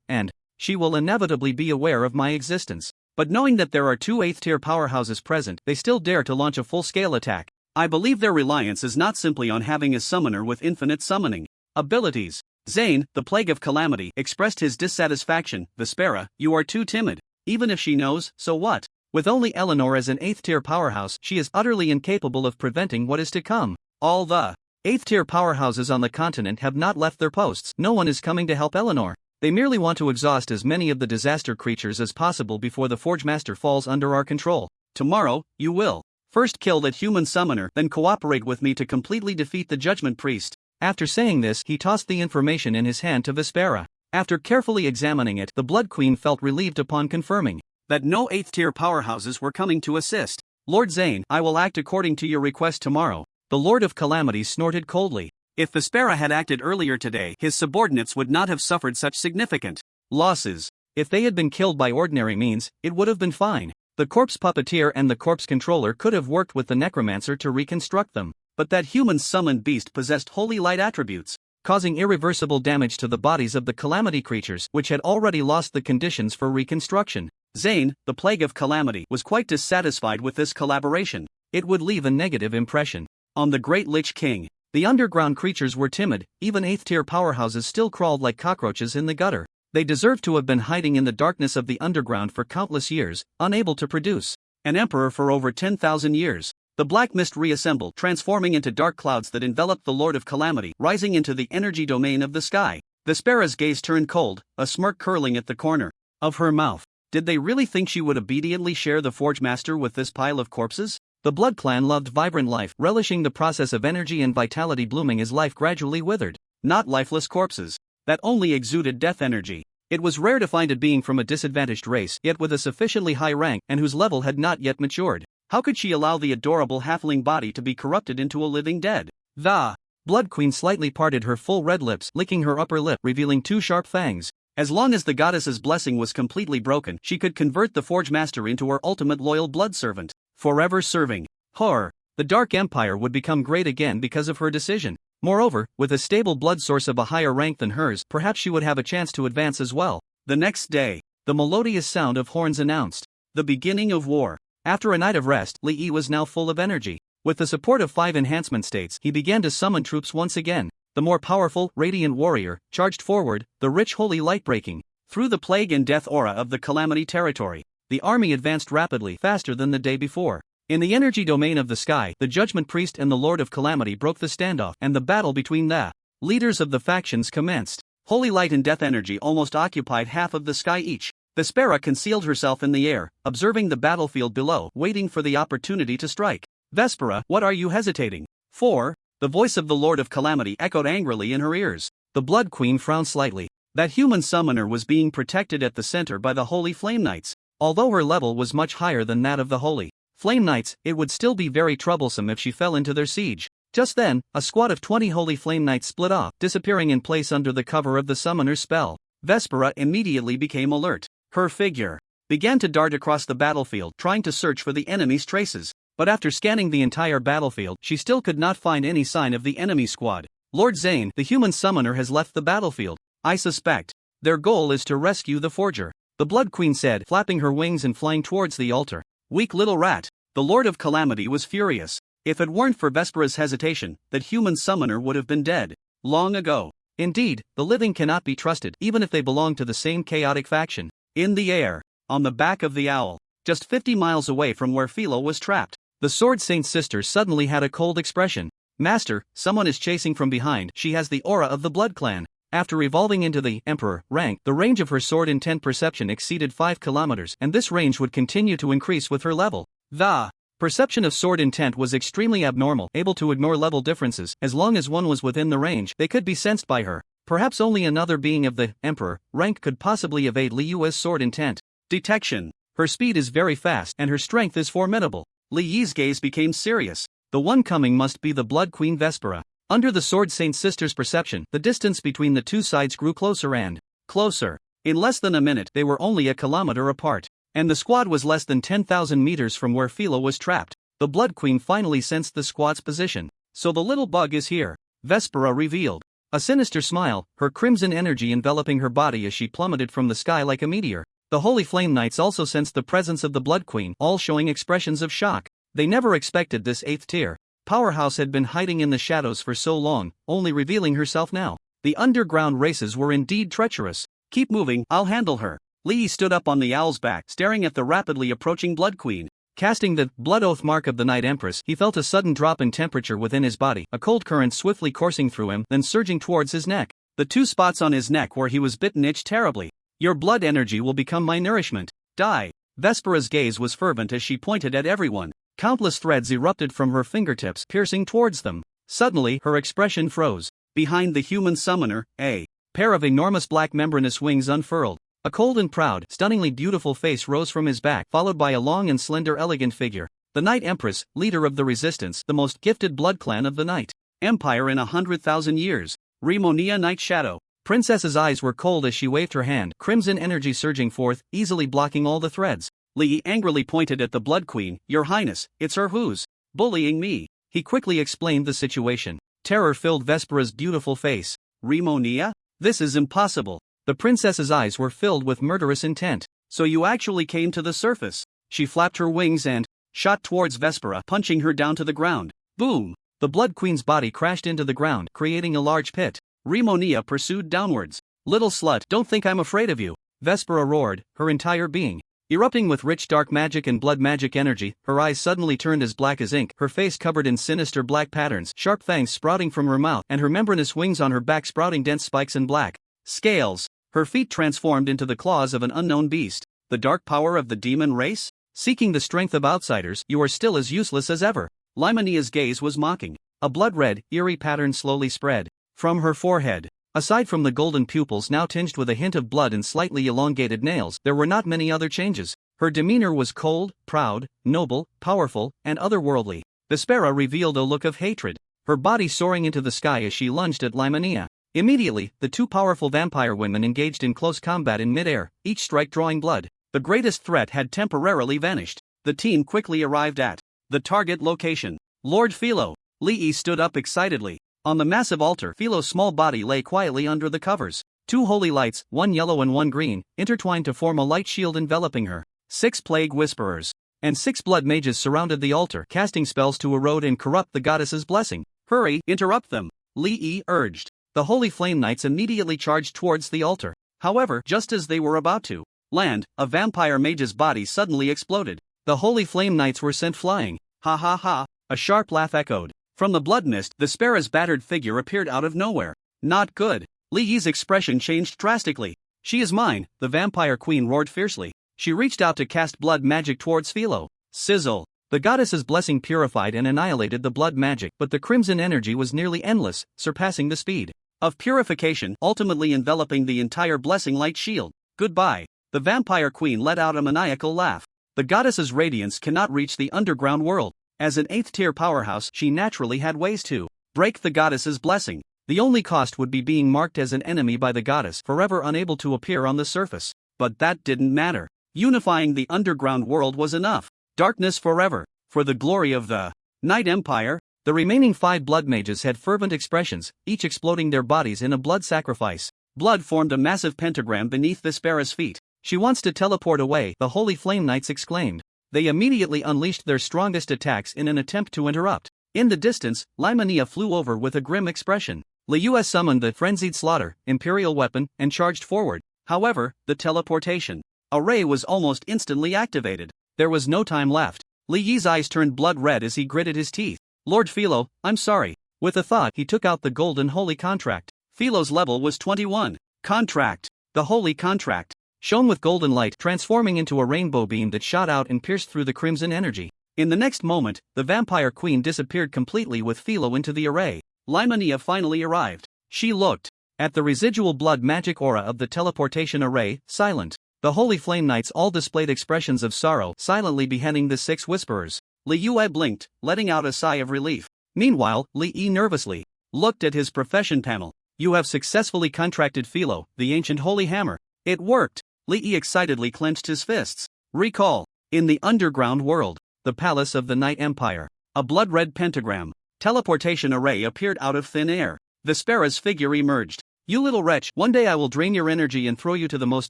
and she will inevitably be aware of my existence. But knowing that there are 2 8th-tier powerhouses present, they still dare to launch a full-scale attack. I believe their reliance is not simply on having a summoner with infinite summoning abilities. Zane, the plague of calamity, expressed his dissatisfaction. Vespera, you are too timid. Even if she knows, so what? With only Eleanor as an 8th-tier powerhouse, she is utterly incapable of preventing what is to come. All the 8th-tier powerhouses on the continent have not left their posts. No one is coming to help Eleanor. They merely want to exhaust as many of the disaster creatures as possible before the Forge Master falls under our control. Tomorrow, you will first kill that human summoner, then cooperate with me to completely defeat the Judgment Priest. After saying this, he tossed the information in his hand to Vespera. After carefully examining it, the Blood Queen felt relieved upon confirming that no 8th-tier powerhouses were coming to assist. Lord Zane, I will act according to your request tomorrow. The Lord of Calamities snorted coldly. If Vespera had acted earlier today, his subordinates would not have suffered such significant losses. If they had been killed by ordinary means, it would have been fine. The corpse puppeteer and the corpse controller could have worked with the necromancer to reconstruct them. But that human-summoned beast possessed holy light attributes, causing irreversible damage to the bodies of the calamity creatures, which had already lost the conditions for reconstruction. Zane, the Plague of Calamity, was quite dissatisfied with this collaboration. It would leave a negative impression on the Great Lich King. The underground creatures were timid, even 8th-tier powerhouses still crawled like cockroaches in the gutter. They deserved to have been hiding in the darkness of the underground for countless years, unable to produce an emperor for over 10,000 years. The black mist reassembled, transforming into dark clouds that enveloped the Lord of Calamity, rising into the energy domain of the sky. Vespera's gaze turned cold, a smirk curling at the corner of her mouth. Did they really think she would obediently share the Forge Master with this pile of corpses? The Blood Clan loved vibrant life, relishing the process of energy and vitality blooming as life gradually withered. Not lifeless corpses that only exuded death energy. It was rare to find a being from a disadvantaged race, yet with a sufficiently high rank and whose level had not yet matured. How could she allow the adorable halfling body to be corrupted into a living dead? The Blood Queen slightly parted her full red lips, licking her upper lip, revealing 2 sharp fangs. As long as the goddess's blessing was completely broken, she could convert the Forge Master into her ultimate loyal blood servant, forever serving her. The Dark Empire would become great again because of her decision. Moreover, with a stable blood source of a higher rank than hers, perhaps she would have a chance to advance as well. The next day, the melodious sound of horns announced the beginning of war. After a night of rest, Li Yi was now full of energy. With the support of 5 enhancement states, he began to summon troops once again. The more powerful, radiant warrior charged forward, the rich holy light breaking through the plague and death aura of the Calamity territory. The army advanced rapidly, faster than the day before. In the energy domain of the sky, the Judgment Priest and the Lord of Calamity broke the standoff, and the battle between the leaders of the factions commenced. Holy light and death energy almost occupied half of the sky each. Vespera concealed herself in the air, observing the battlefield below, waiting for the opportunity to strike. Vespera, what are you hesitating for? The voice of the Lord of Calamity echoed angrily in her ears. The Blood Queen frowned slightly. That human summoner was being protected at the center by the Holy Flame Knights. Although her level was much higher than that of the Holy Flame Knights, it would still be very troublesome if she fell into their siege. Just then, a squad of 20 Holy Flame Knights split off, disappearing in place under the cover of the summoner's spell. Vespera immediately became alert. Her figure began to dart across the battlefield, trying to search for the enemy's traces. But after scanning the entire battlefield, she still could not find any sign of the enemy squad. Lord Zane, the human summoner, has left the battlefield. I suspect their goal is to rescue the forger, the Blood Queen said, flapping her wings and flying towards the altar. Weak little rat. The Lord of Calamity was furious. If it weren't for Vespera's hesitation, that human summoner would have been dead long ago. Indeed, the living cannot be trusted, even if they belong to the same chaotic faction. In the air, on the back of the owl, just 50 miles away from where Philo was trapped, the Sword Saint's sister suddenly had a cold expression. Master, someone is chasing from behind. She has the aura of the Blood Clan. After evolving into the Emperor rank, the range of her sword intent perception exceeded 5 kilometers, and this range would continue to increase with her level. The perception of sword intent was extremely abnormal, able to ignore level differences. As long as one was within the range, they could be sensed by her. Perhaps only another being of the Emperor rank could possibly evade Li Yu's sword intent detection. Her speed is very fast, and her strength is formidable. Li Yi's gaze became serious. The one coming must be the Blood Queen Vespera. Under the Sword Saint's sister's perception, the distance between the two sides grew closer and closer. In less than a minute, they were only a kilometer apart, and the squad was less than 10,000 meters from where Philo was trapped. The Blood Queen finally sensed the squad's position. So the little bug is here, Vespera revealed. A sinister smile, her crimson energy enveloping her body as she plummeted from the sky like a meteor. The Holy Flame Knights also sensed the presence of the Blood Queen, all showing expressions of shock. They never expected this 8th tier powerhouse had been hiding in the shadows for so long, only revealing herself now. The underground races were indeed treacherous. Keep moving, I'll handle her. Li stood up on the owl's back, staring at the rapidly approaching Blood Queen. Casting the blood oath mark of the Night Empress, he felt a sudden drop in temperature within his body, a cold current swiftly coursing through him, then surging towards his neck. The 2 spots on his neck where he was bitten itched terribly. Your blood energy will become my nourishment. Die. Vespera's gaze was fervent as she pointed at everyone. Countless threads erupted from her fingertips, piercing towards them. Suddenly, her expression froze. Behind the human summoner, a pair of enormous black membranous wings unfurled. A cold and proud, stunningly beautiful face rose from his back, followed by a long and slender elegant figure. The Night Empress, leader of the resistance, the most gifted blood clan of the Night Empire in 100,000 years. Rimonia Night Shadow. Princess's eyes were cold as she waved her hand, crimson energy surging forth, easily blocking all the threads. Li angrily pointed at the Blood Queen. Your Highness, it's her who's bullying me. He quickly explained the situation. Terror filled Vespera's beautiful face. Rimonia? This is impossible. The princess's eyes were filled with murderous intent. So you actually came to the surface. She flapped her wings and shot towards Vespera, punching her down to the ground. Boom! The Blood Queen's body crashed into the ground, creating a large pit. Rimonia pursued downwards. Little slut, don't think I'm afraid of you. Vespera roared, her entire being erupting with rich dark magic and blood magic energy. Her eyes suddenly turned as black as ink, her face covered in sinister black patterns, sharp fangs sprouting from her mouth, and her membranous wings on her back sprouting dense spikes and black scales. Her feet transformed into the claws of an unknown beast. The dark power of the demon race? Seeking the strength of outsiders, you are still as useless as ever. Limonia's gaze was mocking. A blood-red, eerie pattern slowly spread from her forehead. Aside from the golden pupils now tinged with a hint of blood and slightly elongated nails, there were not many other changes. Her demeanor was cold, proud, noble, powerful, and otherworldly. Vespera revealed a look of hatred, her body soaring into the sky as she lunged at Limonia. Immediately, the 2 powerful vampire women engaged in close combat in midair, each strike drawing blood. The greatest threat had temporarily vanished. The team quickly arrived at the target location. Lord Philo. Lee stood up excitedly. On the massive altar, Philo's small body lay quietly under the covers. 2 holy lights, one yellow and one green, intertwined to form a light shield enveloping her. 6 plague whisperers and 6 blood mages surrounded the altar, casting spells to erode and corrupt the goddess's blessing. Hurry, interrupt them, Lee urged. The holy flame knights immediately charged towards the altar. However, just as they were about to land, a vampire mage's body suddenly exploded. The holy flame knights were sent flying. Ha ha ha, a sharp laugh echoed. From the blood mist, Vespera's battered figure appeared out of nowhere. Not good. Lee's expression changed drastically. She is mine, the vampire queen roared fiercely. She reached out to cast blood magic towards Philo. Sizzle. The goddess's blessing purified and annihilated the blood magic, but the crimson energy was nearly endless, surpassing the speed of purification, ultimately enveloping the entire blessing light shield. Goodbye. The vampire queen let out a maniacal laugh. The goddess's radiance cannot reach the underground world. As an 8th-tier powerhouse, she naturally had ways to break the goddess's blessing. The only cost would be being marked as an enemy by the goddess, forever unable to appear on the surface. But that didn't matter. Unifying the underground world was enough. Darkness forever. For the glory of the Night Empire. The remaining 5 blood mages had fervent expressions, each exploding their bodies in a blood sacrifice. Blood formed a massive pentagram beneath Vespera's feet. She wants to teleport away, the holy flame knights exclaimed. They immediately unleashed their strongest attacks in an attempt to interrupt. In the distance, Limonia flew over with a grim expression. Liu summoned the frenzied slaughter, imperial weapon, and charged forward. However, the teleportation array was almost instantly activated. There was no time left. Li's eyes turned blood red as he gritted his teeth. Lord Philo, I'm sorry. With a thought, he took out the golden holy contract. Philo's level was 21. Contract. The holy contract shone with golden light, transforming into a rainbow beam that shot out and pierced through the crimson energy. In the next moment, the vampire queen disappeared completely with Philo into the array. Limonia finally arrived. She looked at the residual blood magic aura of the teleportation array, silent. The holy flame knights all displayed expressions of sorrow, silently beheading the 6 whisperers. Liu blinked, letting out a sigh of relief. Meanwhile, Li nervously looked at his profession panel. You have successfully contracted Philo, the ancient holy hammer. It worked. Li excitedly clenched his fists. Recall. In the underground world, the palace of the Night Empire, a blood-red pentagram teleportation array appeared out of thin air. Vespera's figure emerged. You little wretch, one day I will drain your energy and throw you to the most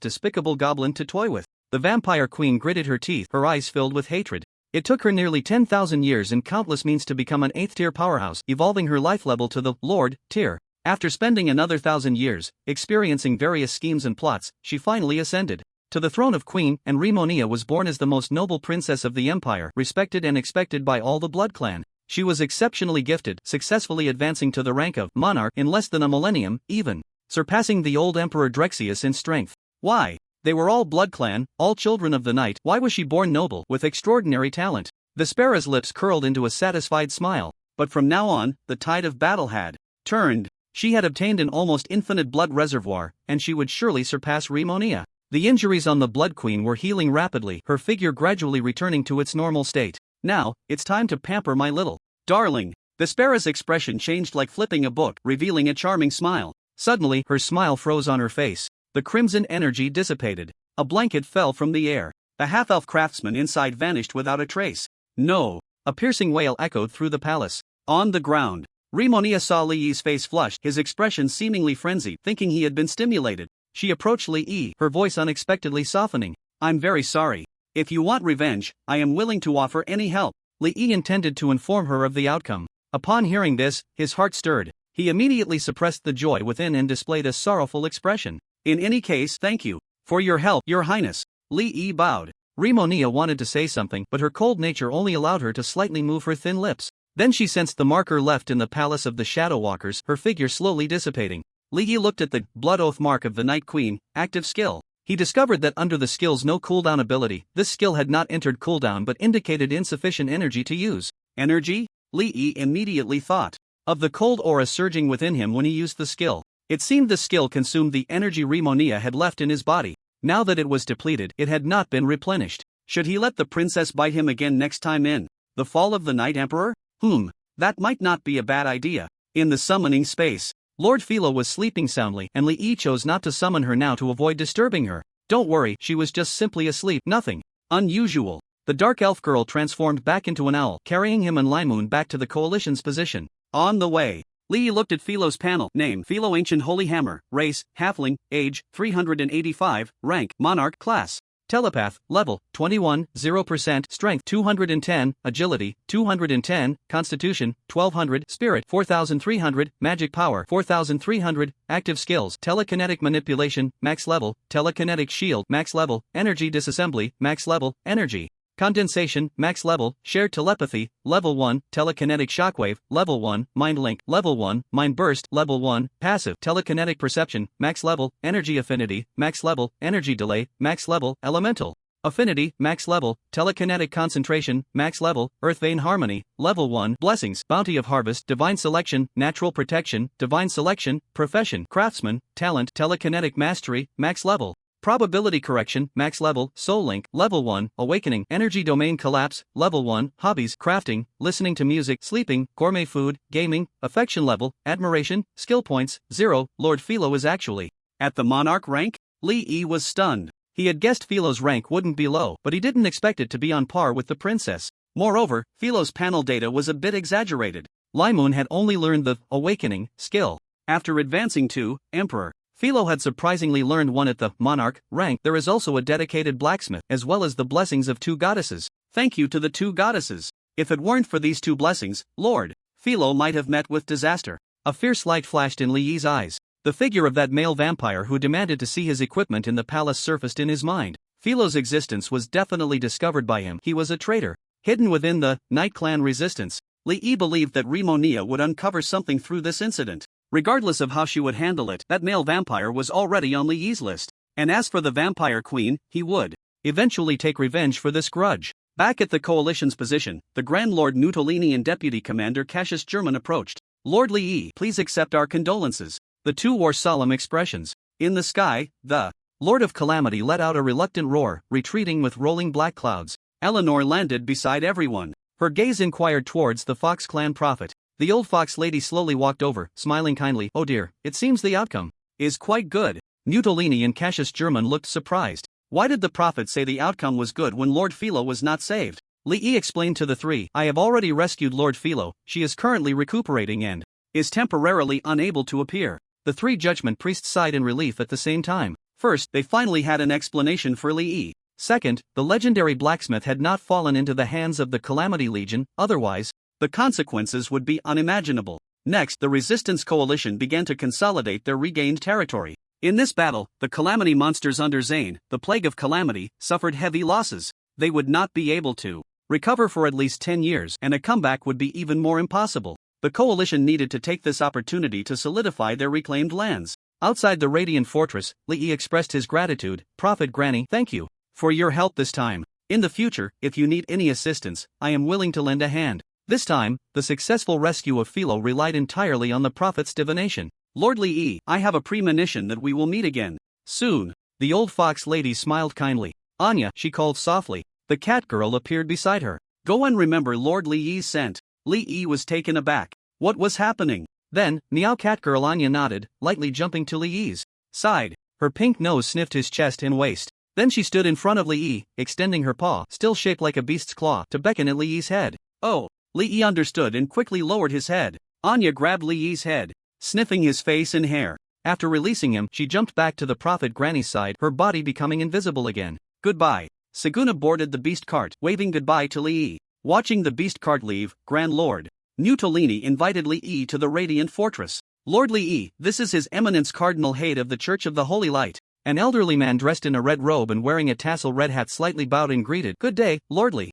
despicable goblin to toy with. The vampire queen gritted her teeth, her eyes filled with hatred. It took her nearly 10,000 years and countless means to become an 8th-tier powerhouse, evolving her life level to the Lord tier. After spending another 1,000 years, experiencing various schemes and plots, she finally ascended to the throne of Queen, and Rimonia was born as the most noble princess of the empire, respected and expected by all the blood clan. She was exceptionally gifted, successfully advancing to the rank of monarch in less than a millennium, even surpassing the old Emperor Drexius in strength. Why? They were all blood clan, all children of the night. Why was she born noble, with extraordinary talent? Vespera's lips curled into a satisfied smile. But from now on, the tide of battle had turned. She had obtained an almost infinite blood reservoir, and she would surely surpass Rimonia. The injuries on the Blood Queen were healing rapidly, her figure gradually returning to its normal state. Now, it's time to pamper my little darling. Vespera's expression changed like flipping a book, revealing a charming smile. Suddenly, her smile froze on her face. The crimson energy dissipated. A blanket fell from the air. The half-elf craftsman inside vanished without a trace. No! A piercing wail echoed through the palace. On the ground, Rimonia saw Li Yi's face flush, his expression seemingly frenzied, thinking he had been stimulated. She approached Li Yi, her voice unexpectedly softening. I'm very sorry. If you want revenge, I am willing to offer any help. Li Yi intended to inform her of the outcome. Upon hearing this, his heart stirred. He immediately suppressed the joy within and displayed a sorrowful expression. In any case, thank you for your help, Your Highness. Li Yi bowed. Rimonia wanted to say something, but her cold nature only allowed her to slightly move her thin lips. Then she sensed the marker left in the palace of the Shadow Walkers, her figure slowly dissipating. Li Yi looked at the blood oath mark of the Night Queen, active skill. He discovered that under the skill's no cooldown ability, this skill had not entered cooldown but indicated insufficient energy to use. Energy? Li Yi immediately thought of the cold aura surging within him when he used the skill. It seemed the skill consumed the energy Rimonia had left in his body. Now that it was depleted, it had not been replenished. Should he let the princess bite him again next time in the Fall of the Night Emperor? That might not be a bad idea. In the summoning space, Lord Philo was sleeping soundly, and Li Yi chose not to summon her now to avoid disturbing her. Don't worry, she was just simply asleep, nothing unusual. The dark elf girl transformed back into an owl, carrying him and Limoon back to the coalition's position. On the way, Li Yi looked at Philo's panel. Name: Philo, Ancient Holy Hammer. Race: Halfling. Age: 385. Rank: Monarch. Class: Telepath. Level: 21. 0%. Strength: 210. Agility: 210. Constitution: 1200. Spirit: 4300. Magic power: 4300. Active skills: Telekinetic manipulation, max level. Telekinetic shield, max level. Energy disassembly, max level. Energy condensation, max level. Shared telepathy, level 1. Telekinetic shockwave, level 1. Mind link, level 1. Mind burst, level 1. Passive telekinetic perception, max level. Energy affinity, max level. Energy delay, max level. Elemental affinity, max level. Telekinetic concentration, max level. Earth vein harmony, level 1. Blessings: Bounty of harvest, divine selection, natural protection, divine selection. Profession: craftsman. Talent: telekinetic mastery, max level. Probability correction, max level. Soul link, level 1. Awakening: energy domain collapse, level 1. Hobbies: crafting, listening to music, sleeping, gourmet food, gaming. Affection level: admiration. Skill points: 0. Lord Philo is actually at the monarch rank? Li Yi was stunned. He had guessed Philo's rank wouldn't be low, but he didn't expect it to be on par with the princess. Moreover, Philo's panel data was a bit exaggerated. Limoon had only learned the awakening skill after advancing to Emperor. Philo had surprisingly learned one at the monarch rank. There is also a dedicated blacksmith, as well as the blessings of 2 goddesses. Thank you to the 2 goddesses. If it weren't for these 2 blessings, Lord Philo might have met with disaster. A fierce light flashed in Li Yi's eyes. The figure of that male vampire who demanded to see his equipment in the palace surfaced in his mind. Philo's existence was definitely discovered by him. He was a traitor, hidden within the Night Clan resistance. Li Yi believed that Rimonia would uncover something through this incident. Regardless of how she would handle it, that male vampire was already on Li Yi's list. And as for the vampire queen, he would eventually take revenge for this grudge. Back at the coalition's position, the Grand Lord Nutolini and Deputy Commander Cassius German approached. Lord Li Yi, please accept our condolences. The 2 wore solemn expressions. In the sky, the Lord of Calamity let out a reluctant roar, retreating with rolling black clouds. Eleanor landed beside everyone. Her gaze inquired towards the Fox clan prophet. The old fox lady slowly walked over, smiling kindly. Oh dear, it seems the outcome is quite good. Nutolini and Cassius German looked surprised. Why did the prophet say the outcome was good when Lord Philo was not saved? Li Yi explained to the 3. I have already rescued Lord Philo. She is currently recuperating and is temporarily unable to appear. The 3 judgment priests sighed in relief at the same time. First, they finally had an explanation for Li Yi. Second, the legendary blacksmith had not fallen into the hands of the Calamity Legion, otherwise the consequences would be unimaginable. Next, the Resistance Coalition began to consolidate their regained territory. In this battle, the Calamity monsters under Zane, the Plague of Calamity, suffered heavy losses. They would not be able to recover for at least 10 years, and a comeback would be even more impossible. The coalition needed to take this opportunity to solidify their reclaimed lands. Outside the Radiant Fortress, Lee expressed his gratitude. Prophet Granny, thank you for your help this time. In the future, if you need any assistance, I am willing to lend a hand. This time, the successful rescue of Philo relied entirely on the prophet's divination. Lord Lee, I have a premonition that we will meet again soon. The old fox lady smiled kindly. Anya, she called softly. The cat girl appeared beside her. Go and remember Lord Lee's scent. Lee was taken aback. What was happening? Then, meow cat girl Anya nodded, lightly jumping to Lee's side. Her pink nose sniffed his chest and waist. Then she stood in front of Lee, extending her paw, still shaped like a beast's claw, to beckon at Lee's head. Oh! Lee understood and quickly lowered his head. Anya grabbed Lee's head, sniffing his face and hair. After releasing him, she jumped back to the prophet Granny's side, her body becoming invisible again. Goodbye. Saguna boarded the beast cart, waving goodbye to Lee. Watching the beast cart leave, Grand Lord Nutolini invited Lee to the Radiant Fortress. Lord Lee, this is His Eminence Cardinal Hade of the Church of the Holy Light. An elderly man dressed in a red robe and wearing a tassel red hat slightly bowed and greeted. Good day, Lord Lee.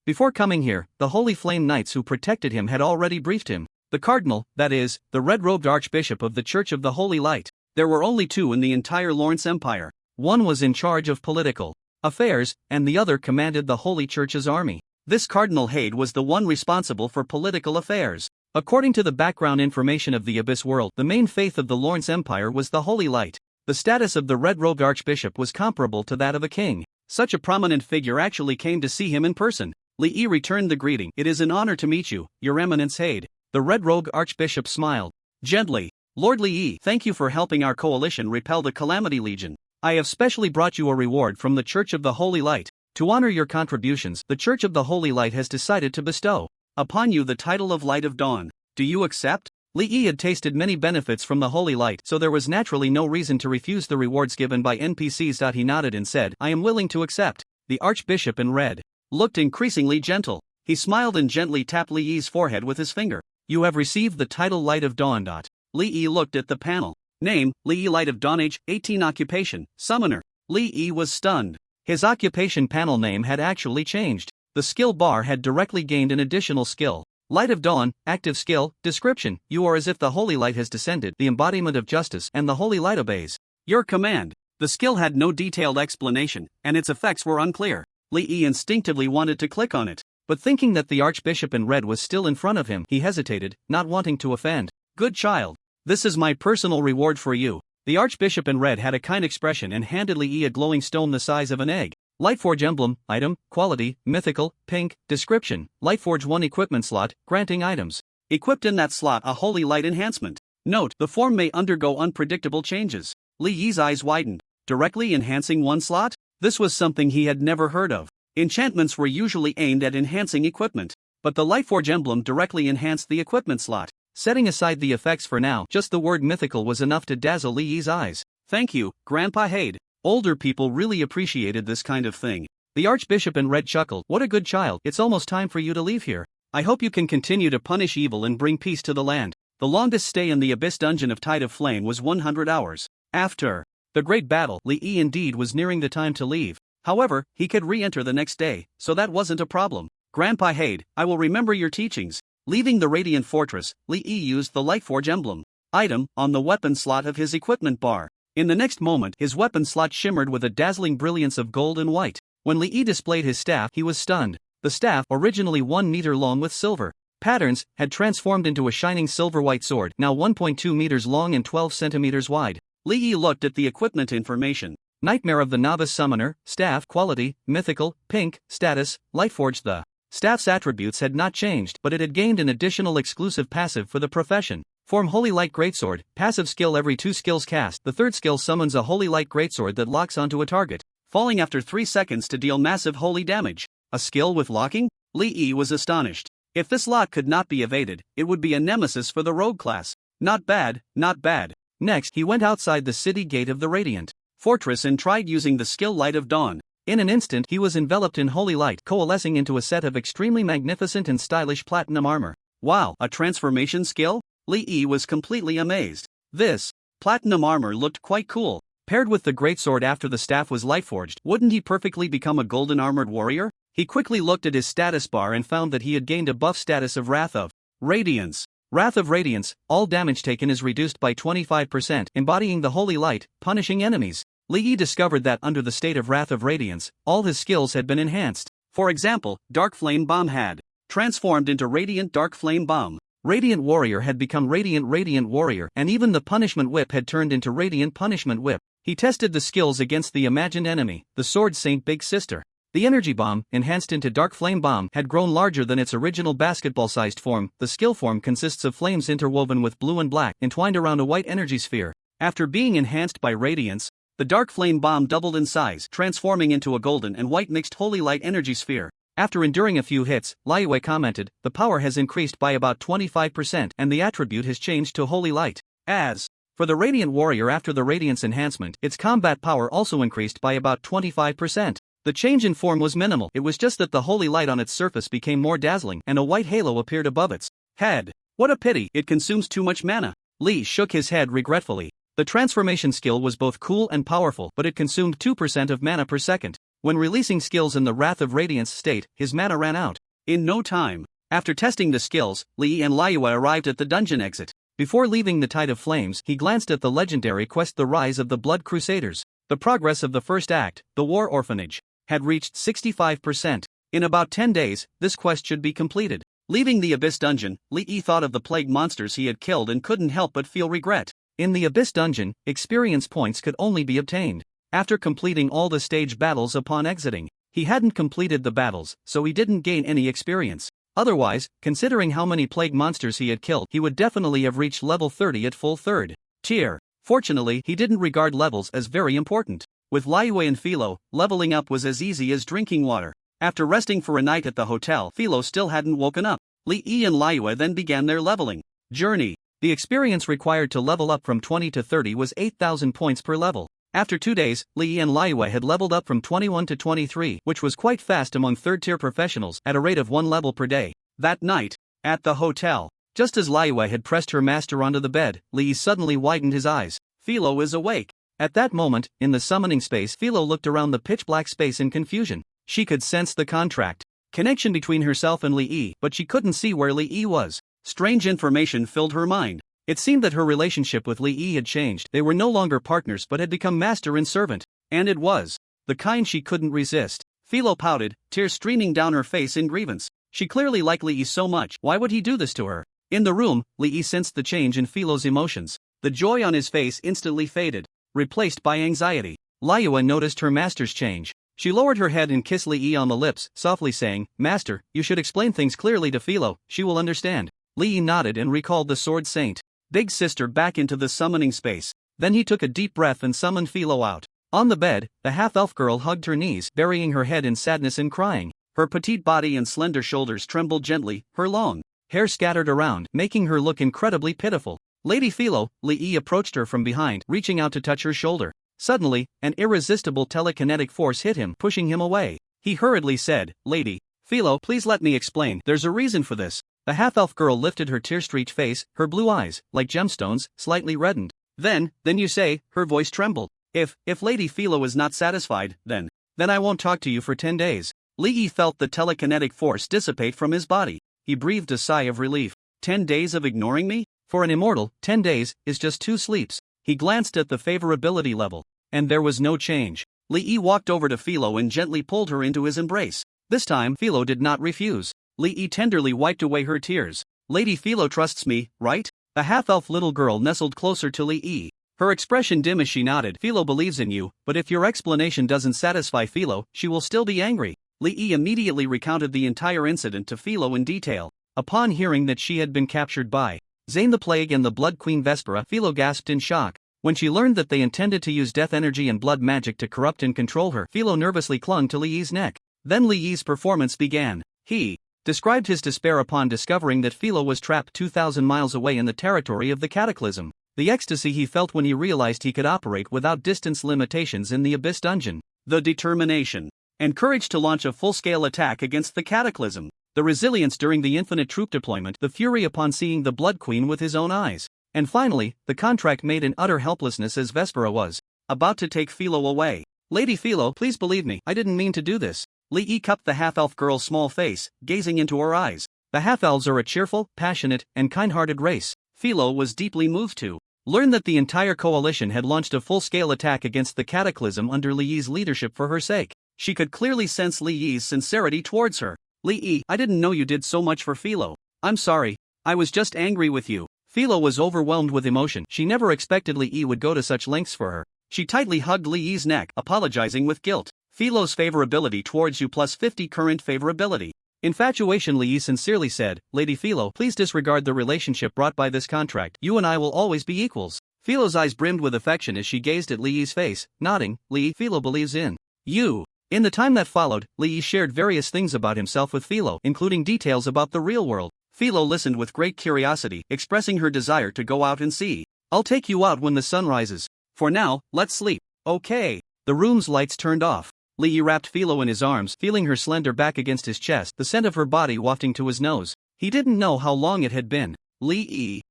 Before coming here, the Holy Flame Knights who protected him had already briefed him. The Cardinal, that is, the red-robed Archbishop of the Church of the Holy Light. There were only two in the entire Lawrence Empire. One was in charge of political affairs, and the other commanded the Holy Church's army. This Cardinal Hade was the one responsible for political affairs. According to the background information of the Abyss World, the main faith of the Lawrence Empire was the Holy Light. The status of the red-robed Archbishop was comparable to that of a king. Such a prominent figure actually came to see him in person. Lee returned the greeting. It is an honor to meet you, Your Eminence Hade. The red-robed Archbishop smiled gently. Lord Lee, thank you for helping our coalition repel the Calamity Legion. I have specially brought you a reward from the Church of the Holy Light. To honor your contributions, the Church of the Holy Light has decided to bestow upon you the title of Light of Dawn. Do you accept? Lee had tasted many benefits from the Holy Light, so there was naturally no reason to refuse the rewards given by NPCs. He nodded and said, I am willing to accept. The Archbishop in red looked increasingly gentle. He smiled and gently tapped Lee's forehead with his finger. You have received the title Light of Dawn. Lee looked at the panel. Name, Lee Light of Dawn. Age, 18. Occupation, Summoner. Lee was stunned. His occupation panel name had actually changed. The skill bar had directly gained an additional skill. Light of Dawn, active skill, description. You are as if the Holy Light has descended, the embodiment of justice, and the Holy Light obeys your command. The skill had no detailed explanation, and its effects were unclear. Lee instinctively wanted to click on it, but thinking that the Archbishop in red was still in front of him, he hesitated, not wanting to offend. Good child. This is my personal reward for you. The Archbishop in red had a kind expression and handed Lee a glowing stone the size of an egg. Lightforge emblem, item, quality, mythical, pink, description, Lightforge 1 equipment slot, granting items. Equipped in that slot a holy light enhancement. Note, the form may undergo unpredictable changes. Lee's eyes widened. Directly enhancing one slot? This was something he had never heard of. Enchantments were usually aimed at enhancing equipment, but the Lightforge emblem directly enhanced the equipment slot. Setting aside the effects for now, just the word mythical was enough to dazzle Lee's eyes. Thank you, Grandpa Hade. Older people really appreciated this kind of thing. The Archbishop in red chuckled. What a good child. It's almost time for you to leave here. I hope you can continue to punish evil and bring peace to the land. The longest stay in the Abyss Dungeon of Tide of Flame was 100 hours. After the great battle, Lee indeed was nearing the time to leave. However, he could re-enter the next day, so that wasn't a problem. Grandpa Hade, I will remember your teachings. Leaving the Radiant Fortress, Lee used the Lightforge emblem item on the weapon slot of his equipment bar. In the next moment, his weapon slot shimmered with a dazzling brilliance of gold and white. When Lee displayed his staff, he was stunned. The staff, originally 1 meter long with silver patterns, had transformed into a shining silver-white sword, now 1.2 meters long and 12 centimeters wide. Lee looked at the equipment information. Nightmare of the Novice Summoner, staff, quality, mythical, pink, status, Lightforged. The staff's attributes had not changed, but it had gained an additional exclusive passive for the profession. Form Holy Light Greatsword, passive skill every 2 skills cast. The third skill summons a Holy Light Greatsword that locks onto a target, falling after 3 seconds to deal massive holy damage. A skill with locking? Lee was astonished. If this lock could not be evaded, it would be a nemesis for the rogue class. Not bad, not bad. Next, he went outside the city gate of the Radiant Fortress and tried using the skill Light of Dawn. In an instant, he was enveloped in holy light, coalescing into a set of extremely magnificent and stylish platinum armor. Wow, a transformation skill? Lee was completely amazed. This Platinum armor looked quite cool. Paired with the greatsword after the staff was lightforged, wouldn't he perfectly become a golden armored warrior? He quickly looked at his status bar and found that he had gained a buff status of Wrath of Radiance. Wrath of Radiance, all damage taken is reduced by 25%, embodying the holy light, punishing enemies. Li Yi discovered that under the state of Wrath of Radiance, all his skills had been enhanced. For example, Dark Flame Bomb had transformed into Radiant Dark Flame Bomb. Radiant Warrior had become Radiant Warrior, and even the Punishment Whip had turned into Radiant Punishment Whip. He tested the skills against the imagined enemy, the Sword Saint Big Sister. The Energy Bomb, enhanced into Dark Flame Bomb, had grown larger than its original basketball-sized form. The skill form consists of flames interwoven with blue and black, entwined around a white energy sphere. After being enhanced by Radiance, the Dark Flame Bomb doubled in size, transforming into a golden and white mixed holy light energy sphere. After enduring a few hits, Liyue commented, "The power has increased by about 25% and the attribute has changed to holy light." As for the Radiant Warrior, after the Radiance enhancement, its combat power also increased by about 25%. The change in form was minimal, it was just that the holy light on its surface became more dazzling and a white halo appeared above its head. What a pity, it consumes too much mana. Li shook his head regretfully. The transformation skill was both cool and powerful, but it consumed 2% of mana per second. When releasing skills in the Wrath of Radiance state, his mana ran out in no time. After testing the skills, Li and Liyue arrived at the dungeon exit. Before leaving the Tide of Flames, he glanced at the legendary quest The Rise of the Blood Crusaders. The progress of the first act, The War Orphanage, had reached 65%. In about 10 days, this quest should be completed. Leaving the Abyss Dungeon, Li Yi thought of the plague monsters he had killed and couldn't help but feel regret. In the Abyss Dungeon, experience points could only be obtained after completing all the stage battles upon exiting. He hadn't completed the battles, so he didn't gain any experience. Otherwise, considering how many plague monsters he had killed, he would definitely have reached level 30 at full third tier. Fortunately, he didn't regard levels as very important. With Liyue and Philo, leveling up was as easy as drinking water. After resting for a night at the hotel, Philo still hadn't woken up. Li Yi and Liyue then began their leveling journey. The experience required to level up from 20 to 30 was 8,000 points per level. After 2 days, Li Yi and Liyue had leveled up from 21 to 23, which was quite fast among third-tier professionals, at a rate of 1 level per day. That night, at the hotel, just as Liyue had pressed her master onto the bed, Li Yi suddenly widened his eyes. Philo is awake. At that moment, in the summoning space, Philo looked around the pitch-black space in confusion. She could sense the contract connection between herself and Li Yi, but she couldn't see where Li Yi was. Strange information filled her mind. It seemed that her relationship with Li Yi had changed. They were no longer partners but had become master and servant. And it was the kind she couldn't resist. Philo pouted, tears streaming down her face in grievance. She clearly liked Li Yi so much, why would he do this to her? In the room, Li Yi sensed the change in Philo's emotions. The joy on his face instantly faded, replaced by anxiety. Liyue noticed her master's change. She lowered her head and kissed Li Yi on the lips, softly saying, "Master, you should explain things clearly to Philo, she will understand." Li Yi nodded and recalled the Sword Saint Big Sister back into the summoning space. Then he took a deep breath and summoned Philo out. On the bed, the half-elf girl hugged her knees, burying her head in sadness and crying. Her petite body and slender shoulders trembled gently, her long hair scattered around, making her look incredibly pitiful. "Lady Philo," Li Yi approached her from behind, reaching out to touch her shoulder. Suddenly, an irresistible telekinetic force hit him, pushing him away. He hurriedly said, "Lady Philo, please let me explain, there's a reason for this." The half-elf girl lifted her tear-streaked face, her blue eyes, like gemstones, slightly reddened. Then you say," her voice trembled. If Lady Philo is not satisfied, then I won't talk to you for 10 days. Li Yi felt the telekinetic force dissipate from his body. He breathed a sigh of relief. 10 days of ignoring me? For an immortal, 10 days is just 2 sleeps. He glanced at the favorability level, and there was no change. Li Yi walked over to Philo and gently pulled her into his embrace. This time, Philo did not refuse. Li Yi tenderly wiped away her tears. "Lady Philo trusts me, right?" The half-elf little girl nestled closer to Li Yi. Her expression dim as she nodded. "Philo believes in you, but if your explanation doesn't satisfy Philo, she will still be angry." Li Yi immediately recounted the entire incident to Philo in detail. Upon hearing that she had been captured by Zane the Plague and the Blood Queen Vespera, Philo gasped in shock. When she learned that they intended to use death energy and blood magic to corrupt and control her, Philo nervously clung to Li Yi's neck. Then Li Yi's performance began. He described his despair upon discovering that Philo was trapped 2,000 miles away in the territory of the Cataclysm. The ecstasy he felt when he realized he could operate without distance limitations in the Abyss Dungeon. The determination and courage to launch a full-scale attack against the Cataclysm. The resilience during the infinite troop deployment. The fury upon seeing the Blood Queen with his own eyes. And finally, the contract made in utter helplessness as Vespera was about to take Philo away. Lady Philo, please believe me, I didn't mean to do this. Lee cupped the half-elf girl's small face, gazing into her eyes. The half-elves are a cheerful, passionate, and kind-hearted race. Philo was deeply moved to learn that the entire coalition had launched a full-scale attack against the cataclysm under Li's leadership for her sake. She could clearly sense Li's sincerity towards her. Li, I didn't know you did so much for Philo. I'm sorry. I was just angry with you. Philo was overwhelmed with emotion. She never expected Li would go to such lengths for her. She tightly hugged Li's neck, apologizing with guilt. Philo's favorability towards you plus 50 current favorability. Infatuation. Li sincerely said, Lady Philo, please disregard the relationship brought by this contract. You and I will always be equals. Philo's eyes brimmed with affection as she gazed at Li's face, nodding. Li, Philo believes in you. In the time that followed, Li shared various things about himself with Philo, including details about the real world. Philo listened with great curiosity, expressing her desire to go out and see. I'll take you out when the sun rises. For now, let's sleep. Okay. The room's lights turned off. Li wrapped Philo in his arms, feeling her slender back against his chest, the scent of her body wafting to his nose. He didn't know how long it had been. Li,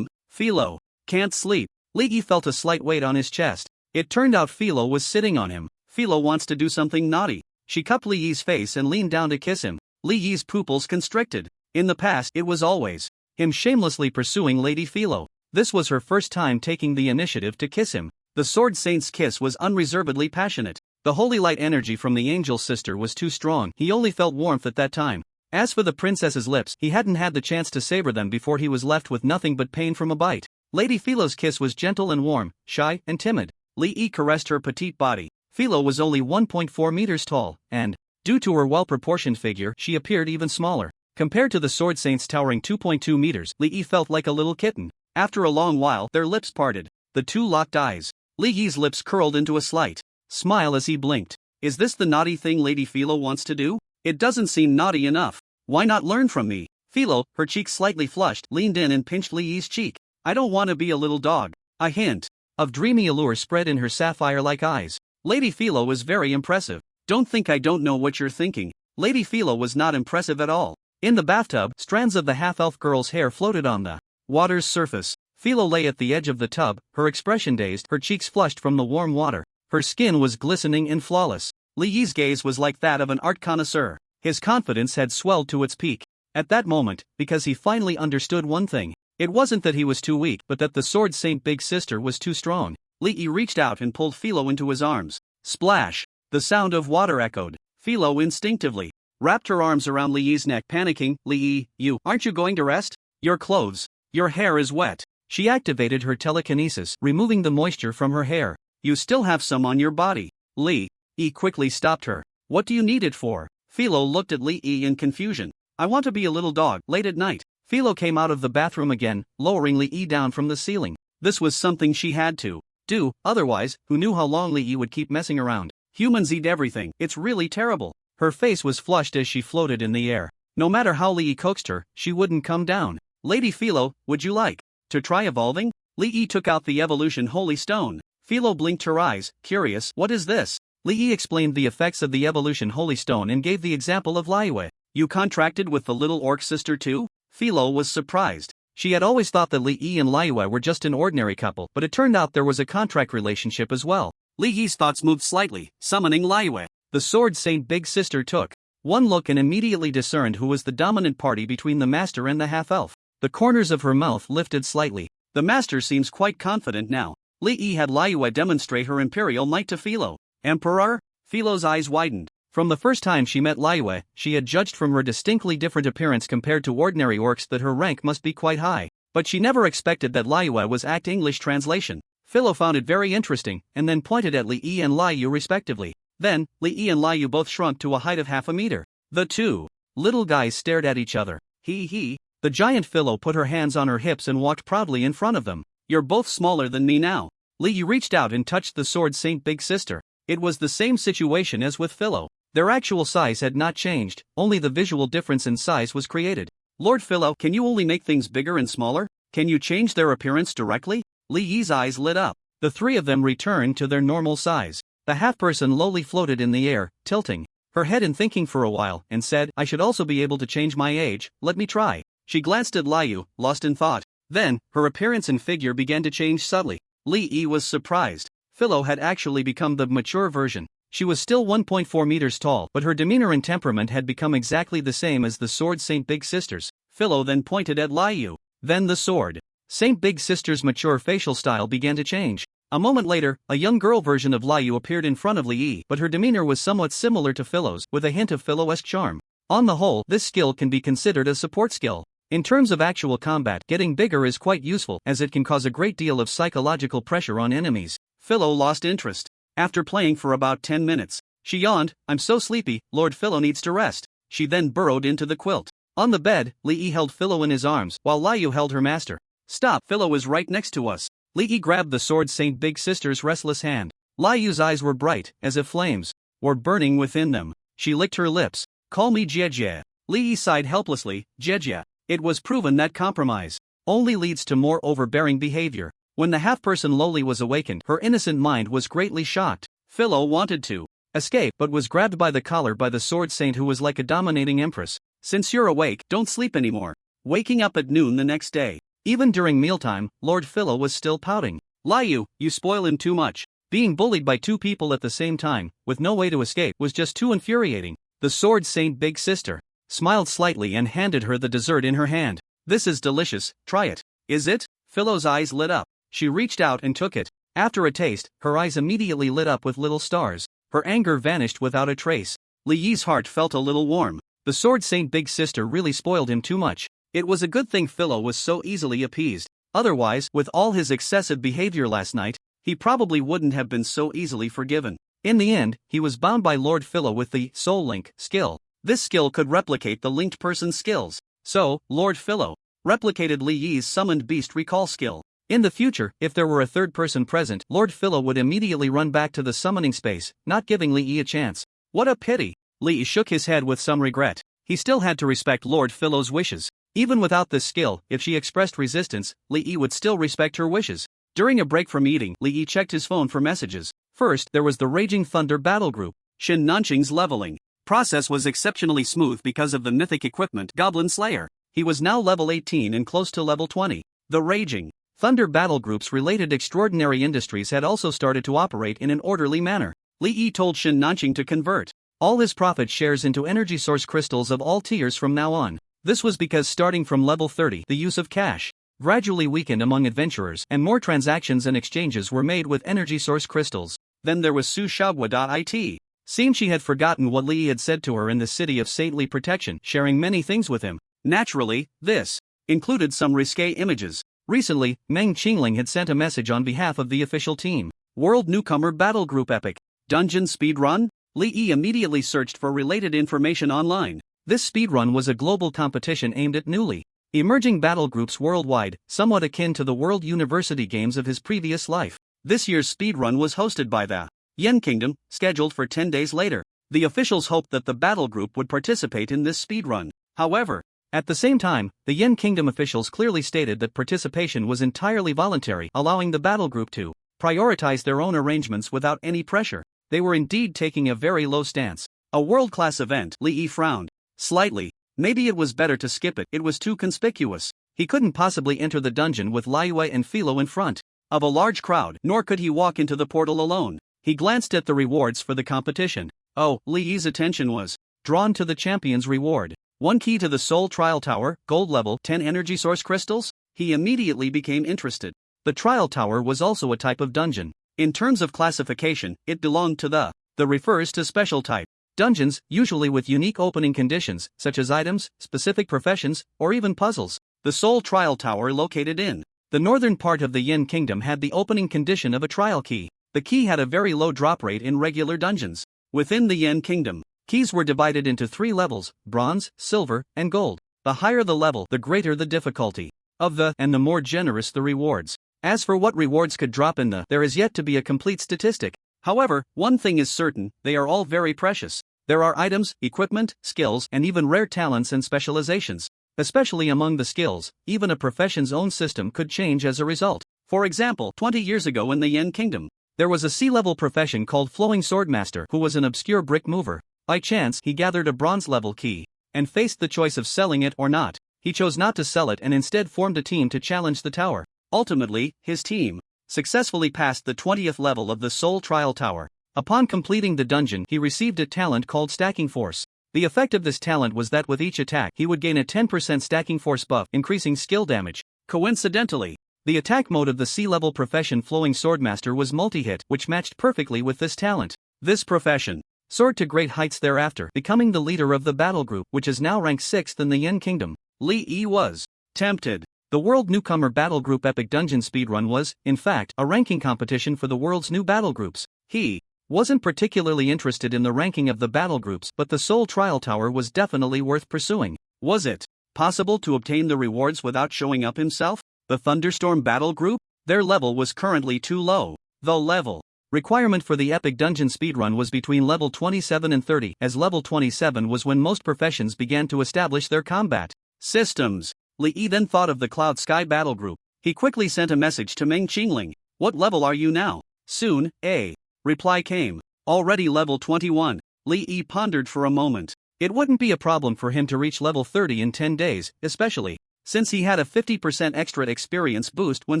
Philo, can't sleep. Li felt a slight weight on his chest. It turned out Philo was sitting on him. Philo wants to do something naughty. She cupped Li's face and leaned down to kiss him. Li's pupils constricted. In the past, it was always him shamelessly pursuing Lady Philo. This was her first time taking the initiative to kiss him. The Sword Saint's kiss was unreservedly passionate. The holy light energy from the angel's sister was too strong. He only felt warmth at that time. As for the princess's lips, he hadn't had the chance to savor them before he was left with nothing but pain from a bite. Lady Philo's kiss was gentle and warm, shy and timid. Li caressed her petite body. Philo was only 1.4 meters tall, and, due to her well-proportioned figure, she appeared even smaller. Compared to the Sword Saint's towering 2.2 meters, Li felt like a little kitten. After a long while, their lips parted. The two locked eyes. Li's lips curled into a slight smile as he blinked. Is this the naughty thing Lady Philo wants to do? It doesn't seem naughty enough. Why not learn from me? Philo, her cheeks slightly flushed, leaned in and pinched Li's cheek. I don't want to be a little dog. A hint of dreamy allure spread in her sapphire-like eyes. Lady Philo was very impressive. Don't think I don't know what you're thinking. Lady Philo was not impressive at all. In the bathtub, strands of the half-elf girl's hair floated on the water's surface. Philo lay at the edge of the tub, her expression dazed, her cheeks flushed from the warm water. Her skin was glistening and flawless. Li's gaze was like that of an art connoisseur. His confidence had swelled to its peak. At that moment, because he finally understood one thing. It wasn't that he was too weak, but that the Sword Saint Big Sister was too strong. Li reached out and pulled Philo into his arms. Splash! The sound of water echoed. Philo instinctively wrapped her arms around Li's neck, panicking. Li, aren't you going to rest? Your clothes. Your hair is wet. She activated her telekinesis, removing the moisture from her hair. You still have some on your body. Li quickly stopped her. What do you need it for? Philo looked at Li in confusion. I want to be a little dog, late at night. Philo came out of the bathroom again, lowering Li down from the ceiling. This was something she had to do, otherwise, who knew how long Li would keep messing around? Humans eat everything, it's really terrible. Her face was flushed as she floated in the air. No matter how Li coaxed her, she wouldn't come down. Lady Philo, would you like to try evolving? Li took out the evolution holy stone. Philo blinked her eyes, curious. What is this? Li explained the effects of the evolution holy stone and gave the example of Liyue. You contracted with the little orc sister too? Philo was surprised. She had always thought that Li and Liyue were just an ordinary couple, but it turned out there was a contract relationship as well. Li's thoughts moved slightly, summoning Liyue. The Sword Saint Big Sister took one look and immediately discerned who was the dominant party between the master and the half-elf. The corners of her mouth lifted slightly. The master seems quite confident now. Li had Liyue demonstrate her imperial might to Philo. Emperor? Philo's eyes widened. From the first time she met Liyue, she had judged from her distinctly different appearance compared to ordinary orcs that her rank must be quite high. But she never expected that Liyue was act English translation. Philo found it very interesting, and then pointed at Li and Liu respectively. Then, Li and Liu both shrunk to a height of half a meter. The two little guys stared at each other. The giant Philo put her hands on her hips and walked proudly in front of them. You're both smaller than me now. Li reached out and touched the Sword Saint Big Sister. It was the same situation as with Philo. Their actual size had not changed, only the visual difference in size was created. Lord Philo, can you only make things bigger and smaller? Can you change their appearance directly? Li's eyes lit up. The three of them returned to their normal size. The half-person lowly floated in the air, tilting her head and thinking for a while, and said, I should also be able to change my age, let me try. She glanced at Liu, lost in thought. Then, her appearance and figure began to change subtly. Li Yi was surprised. Philo had actually become the mature version. She was still 1.4 meters tall, but her demeanor and temperament had become exactly the same as the Sword Saint Big Sisters. Philo then pointed at Liu. Then the Sword Saint Big Sister's mature facial style began to change. A moment later, a young girl version of Liu appeared in front of Li Yi, but her demeanor was somewhat similar to Philo's, with a hint of Philo-esque charm. On the whole, this skill can be considered a support skill. In terms of actual combat, getting bigger is quite useful, as it can cause a great deal of psychological pressure on enemies. Philo lost interest. After playing for about 10 minutes, she yawned. "I'm so sleepy, Lord Philo needs to rest." She then burrowed into the quilt. On the bed, Li Yi held Philo in his arms, while Liu held her master. "Stop, Philo is right next to us." Li Yi grabbed the Sword Saint Big Sister's restless hand. Liu's eyes were bright, as if flames were burning within them. She licked her lips. "Call me Jie." Li Yi sighed helplessly. Jie. It was proven that compromise only leads to more overbearing behavior. When the half-person Loli was awakened, her innocent mind was greatly shocked. Philo wanted to escape, but was grabbed by the collar by the Sword Saint, who was like a dominating empress. "Since you're awake, don't sleep anymore." Waking up at noon the next day. Even during mealtime, Lord Philo was still pouting. "Liu, you spoil him too much." Being bullied by two people at the same time, with no way to escape, was just too infuriating. The Sword Saint Big Sister smiled slightly and handed her the dessert in her hand. "This is delicious, try it." "Is it?" Philo's eyes lit up. She reached out and took it. After a taste, her eyes immediately lit up with little stars. Her anger vanished without a trace. Li Yi's heart felt a little warm. The Sword Saint Big Sister really spoiled him too much. It was a good thing Philo was so easily appeased. Otherwise, with all his excessive behavior last night, he probably wouldn't have been so easily forgiven. In the end, he was bound by Lord Philo with the Soul Link skill. This skill could replicate the linked person's skills. So, Lord Philo replicated Li Yi's summoned beast recall skill. In the future, if there were a third person present, Lord Philo would immediately run back to the summoning space, not giving Li Yi a chance. What a pity! Li shook his head with some regret. He still had to respect Lord Philo's wishes. Even without this skill, if she expressed resistance, Li Yi would still respect her wishes. During a break from eating, Li Yi checked his phone for messages. First, there was the Raging Thunder battle group. Shin Nanqing's leveling process was exceptionally smooth because of the mythic equipment Goblin Slayer. He was now level 18 and close to level 20. The Raging Thunder battle groups related extraordinary industries had also started to operate in an orderly manner. Li Yi told Shin Nanqing to convert all his profit shares into energy source crystals of all tiers from now on. This was because starting from level 30, the use of cash gradually weakened among adventurers, and more transactions and exchanges were made with energy source crystals. Then there was Su Xiaohua.it. Seemed she had forgotten what Li had said to her in the city of saintly protection, sharing many things with him. Naturally, this included some risque images. Recently, Meng Qingling had sent a message on behalf of the official team. World Newcomer Battle Group Epic Dungeon Speedrun? Li Yi immediately searched for related information online. This speedrun was a global competition aimed at newly emerging battle groups worldwide, somewhat akin to the World University Games of his previous life. This year's speedrun was hosted by the Yen Kingdom, scheduled for 10 days later. The officials hoped that the battle group would participate in this speedrun. However, at the same time, the Yen Kingdom officials clearly stated that participation was entirely voluntary, allowing the battle group to prioritize their own arrangements without any pressure. They were indeed taking a very low stance. A world-class event, Li Yi frowned slightly. Maybe it was better to skip it was too conspicuous. He couldn't possibly enter the dungeon with Liu and Philo in front of a large crowd, nor could he walk into the portal alone. He glanced at the rewards for the competition. Oh, Li Yi's attention was drawn to the champion's reward. 1 key to the Soul Trial Tower, gold level, 10 energy source crystals? He immediately became interested. The Trial Tower was also a type of dungeon. In terms of classification, it belonged to the refers to special type dungeons, usually with unique opening conditions, such as items, specific professions, or even puzzles. The Soul Trial Tower, located in the northern part of the Yin Kingdom, had the opening condition of a trial key. The key had a very low drop rate in regular dungeons. Within the Yin Kingdom, keys were divided into 3 levels: bronze, silver, and gold. The higher the level, the greater the difficulty of and the more generous the rewards. As for what rewards could drop in there is yet to be a complete statistic. However, one thing is certain, they are all very precious. There are items, equipment, skills, and even rare talents and specializations. Especially among the skills, even a profession's own system could change as a result. For example, 20 years ago in the Yen Kingdom, there was a sea-level profession called Flowing Swordmaster who was an obscure brick mover. By chance, he gathered a bronze-level key and faced the choice of selling it or not. he chose not to sell it and instead formed a team to challenge the tower. Ultimately, his team successfully passed the 20th level of the Soul Trial Tower. Upon completing the dungeon, he received a talent called Stacking Force. The effect of this talent was that with each attack, he would gain a 10% stacking force buff, increasing skill damage. Coincidentally, the attack mode of the sea-level profession Flowing Swordmaster was multi-hit, which matched perfectly with this talent. This profession soared to great heights thereafter, becoming the leader of the battle group, which is now ranked 6th in the Yin Kingdom. Li Yi was tempted. The World Newcomer Battle Group Epic Dungeon Speedrun was, in fact, a ranking competition for the world's new battle groups. He wasn't particularly interested in the ranking of the battle groups, but the Soul Trial Tower was definitely worth pursuing. Was it possible to obtain the rewards without showing up himself? The Thunderstorm Battle Group? Their level was currently too low. The level requirement for the Epic Dungeon Speedrun was between level 27 and 30, as level 27 was when most professions began to establish their combat systems. Li Yi then thought of the Cloud Sky Battle Group. He quickly sent a message to Meng Qingling. What level are you now? Soon, a reply came. Already level 21. Li Yi pondered for a moment. It wouldn't be a problem for him to reach level 30 in 10 days, especially since he had a 50% extra experience boost when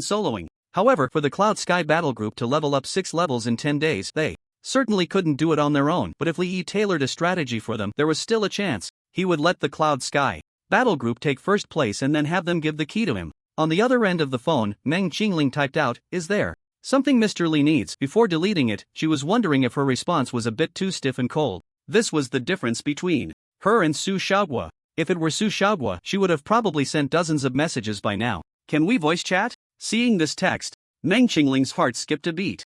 soloing. However, for the Cloud Sky Battle Group to level up 6 levels in 10 days, they certainly couldn't do it on their own, but if Li Yi tailored a strategy for them, there was still a chance. He would let the Cloud Sky Battle Group take first place and then have them give the key to him. On the other end of the phone, Meng Qingling typed out, "Is there something Mr. Li needs?" Before deleting it, she was wondering if her response was a bit too stiff and cold. This was the difference between her and Su Xiaogua. If it were Su Xiaogua, she would have probably sent dozens of messages by now. "Can we voice chat?" Seeing this text, Meng Qingling's heart skipped a beat.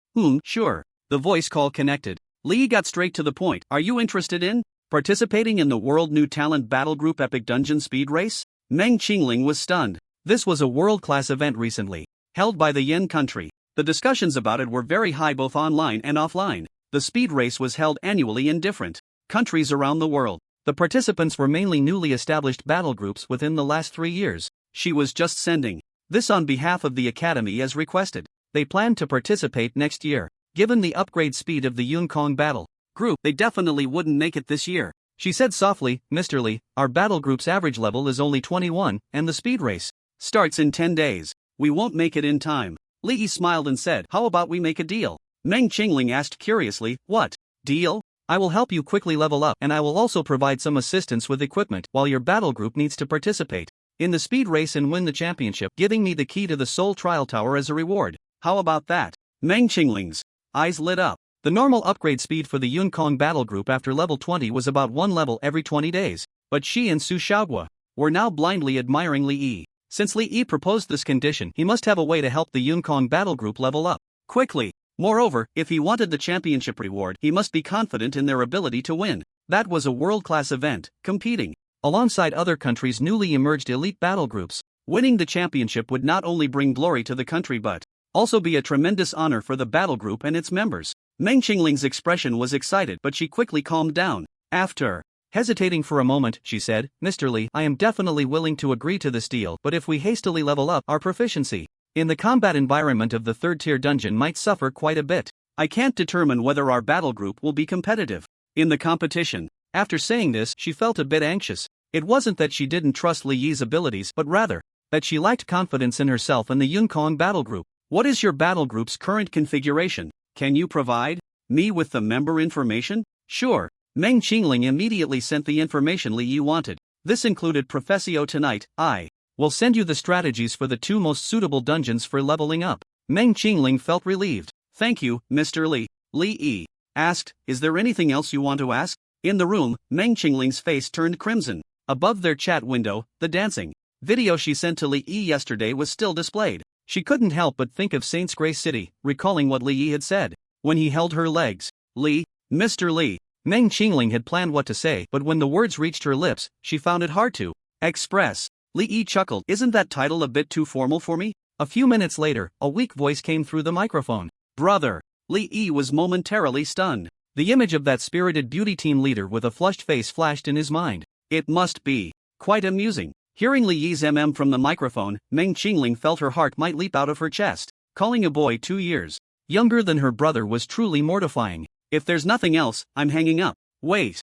Sure." The voice call connected. Li got straight to the point. "Are you interested in participating in the World New Talent Battle Group Epic Dungeon Speed Race?" Meng Qingling was stunned. This was a world-class event recently held by the Yin country. The discussions about it were very high both online and offline. The speed race was held annually in different countries around the world. The participants were mainly newly established battle groups within the last 3 years. She was just sending this on behalf of the Academy as requested. They planned to participate next year. Given the upgrade speed of the Yunкong battle group, they definitely wouldn't make it this year. She said softly, "Mr. Li, our battle group's average level is only 21, and the speed race starts in 10 days. We won't make it in time." Li Yi smiled and said, "How about we make a deal?" Meng Qingling asked curiously, "What deal?" "I will help you quickly level up, and I will also provide some assistance with equipment while your battle group needs to participate in the speed race and win the championship, giving me the key to the Soul Trial Tower as a reward. How about that?" Meng Qingling's eyes lit up. The normal upgrade speed for the Yunкong battle group after level 20 was about 1 level every 20 days, but she and Su Xiaogua were now blindly admiring Li Yi. Since Li Yi proposed this condition, he must have a way to help the Yunкong battle group level up quickly. Moreover, if he wanted the championship reward, he must be confident in their ability to win. That was a world-class event, competing alongside other countries' newly emerged elite battle groups. Winning the championship would not only bring glory to the country but also be a tremendous honor for the battle group and its members. Meng Qingling's expression was excited, but she quickly calmed down. After hesitating for a moment, she said, "Mr. Li, I am definitely willing to agree to this deal, but if we hastily level up, our proficiency in the combat environment of the third-tier dungeon might suffer quite a bit. I can't determine whether our battle group will be competitive in the competition." After saying this, she felt a bit anxious. It wasn't that she didn't trust Li Yi's abilities, but rather that she lacked confidence in herself and the Yunкong battle group. "What is your battle group's current configuration? Can you provide me with the member information?" "Sure." Meng Qingling immediately sent the information Li Yi wanted. This included Professio tonight. "I will send you the strategies for the 2 most suitable dungeons for leveling up." Meng Qingling felt relieved. "Thank you, Mr. Li." Li Yi asked, "Is there anything else you want to ask?" In the room, Meng Qingling's face turned crimson. Above their chat window, the dancing video she sent to Li Yi yesterday was still displayed. She couldn't help but think of Saints Grace City, recalling what Li Yi had said when he held her legs. Mr. Li." Meng Qingling had planned what to say, but when the words reached her lips, she found it hard to express. Li Yi chuckled, "Isn't that title a bit too formal for me?" A few minutes later, a weak voice came through the microphone. "Brother." Li Yi was momentarily stunned. The image of that spirited beauty team leader with a flushed face flashed in his mind. It must be quite amusing. Hearing Li Yi's from the microphone, Meng Qingling felt her heart might leap out of her chest. Calling a boy 2 years younger than her brother was truly mortifying. "If there's nothing else, I'm hanging up." "Wait.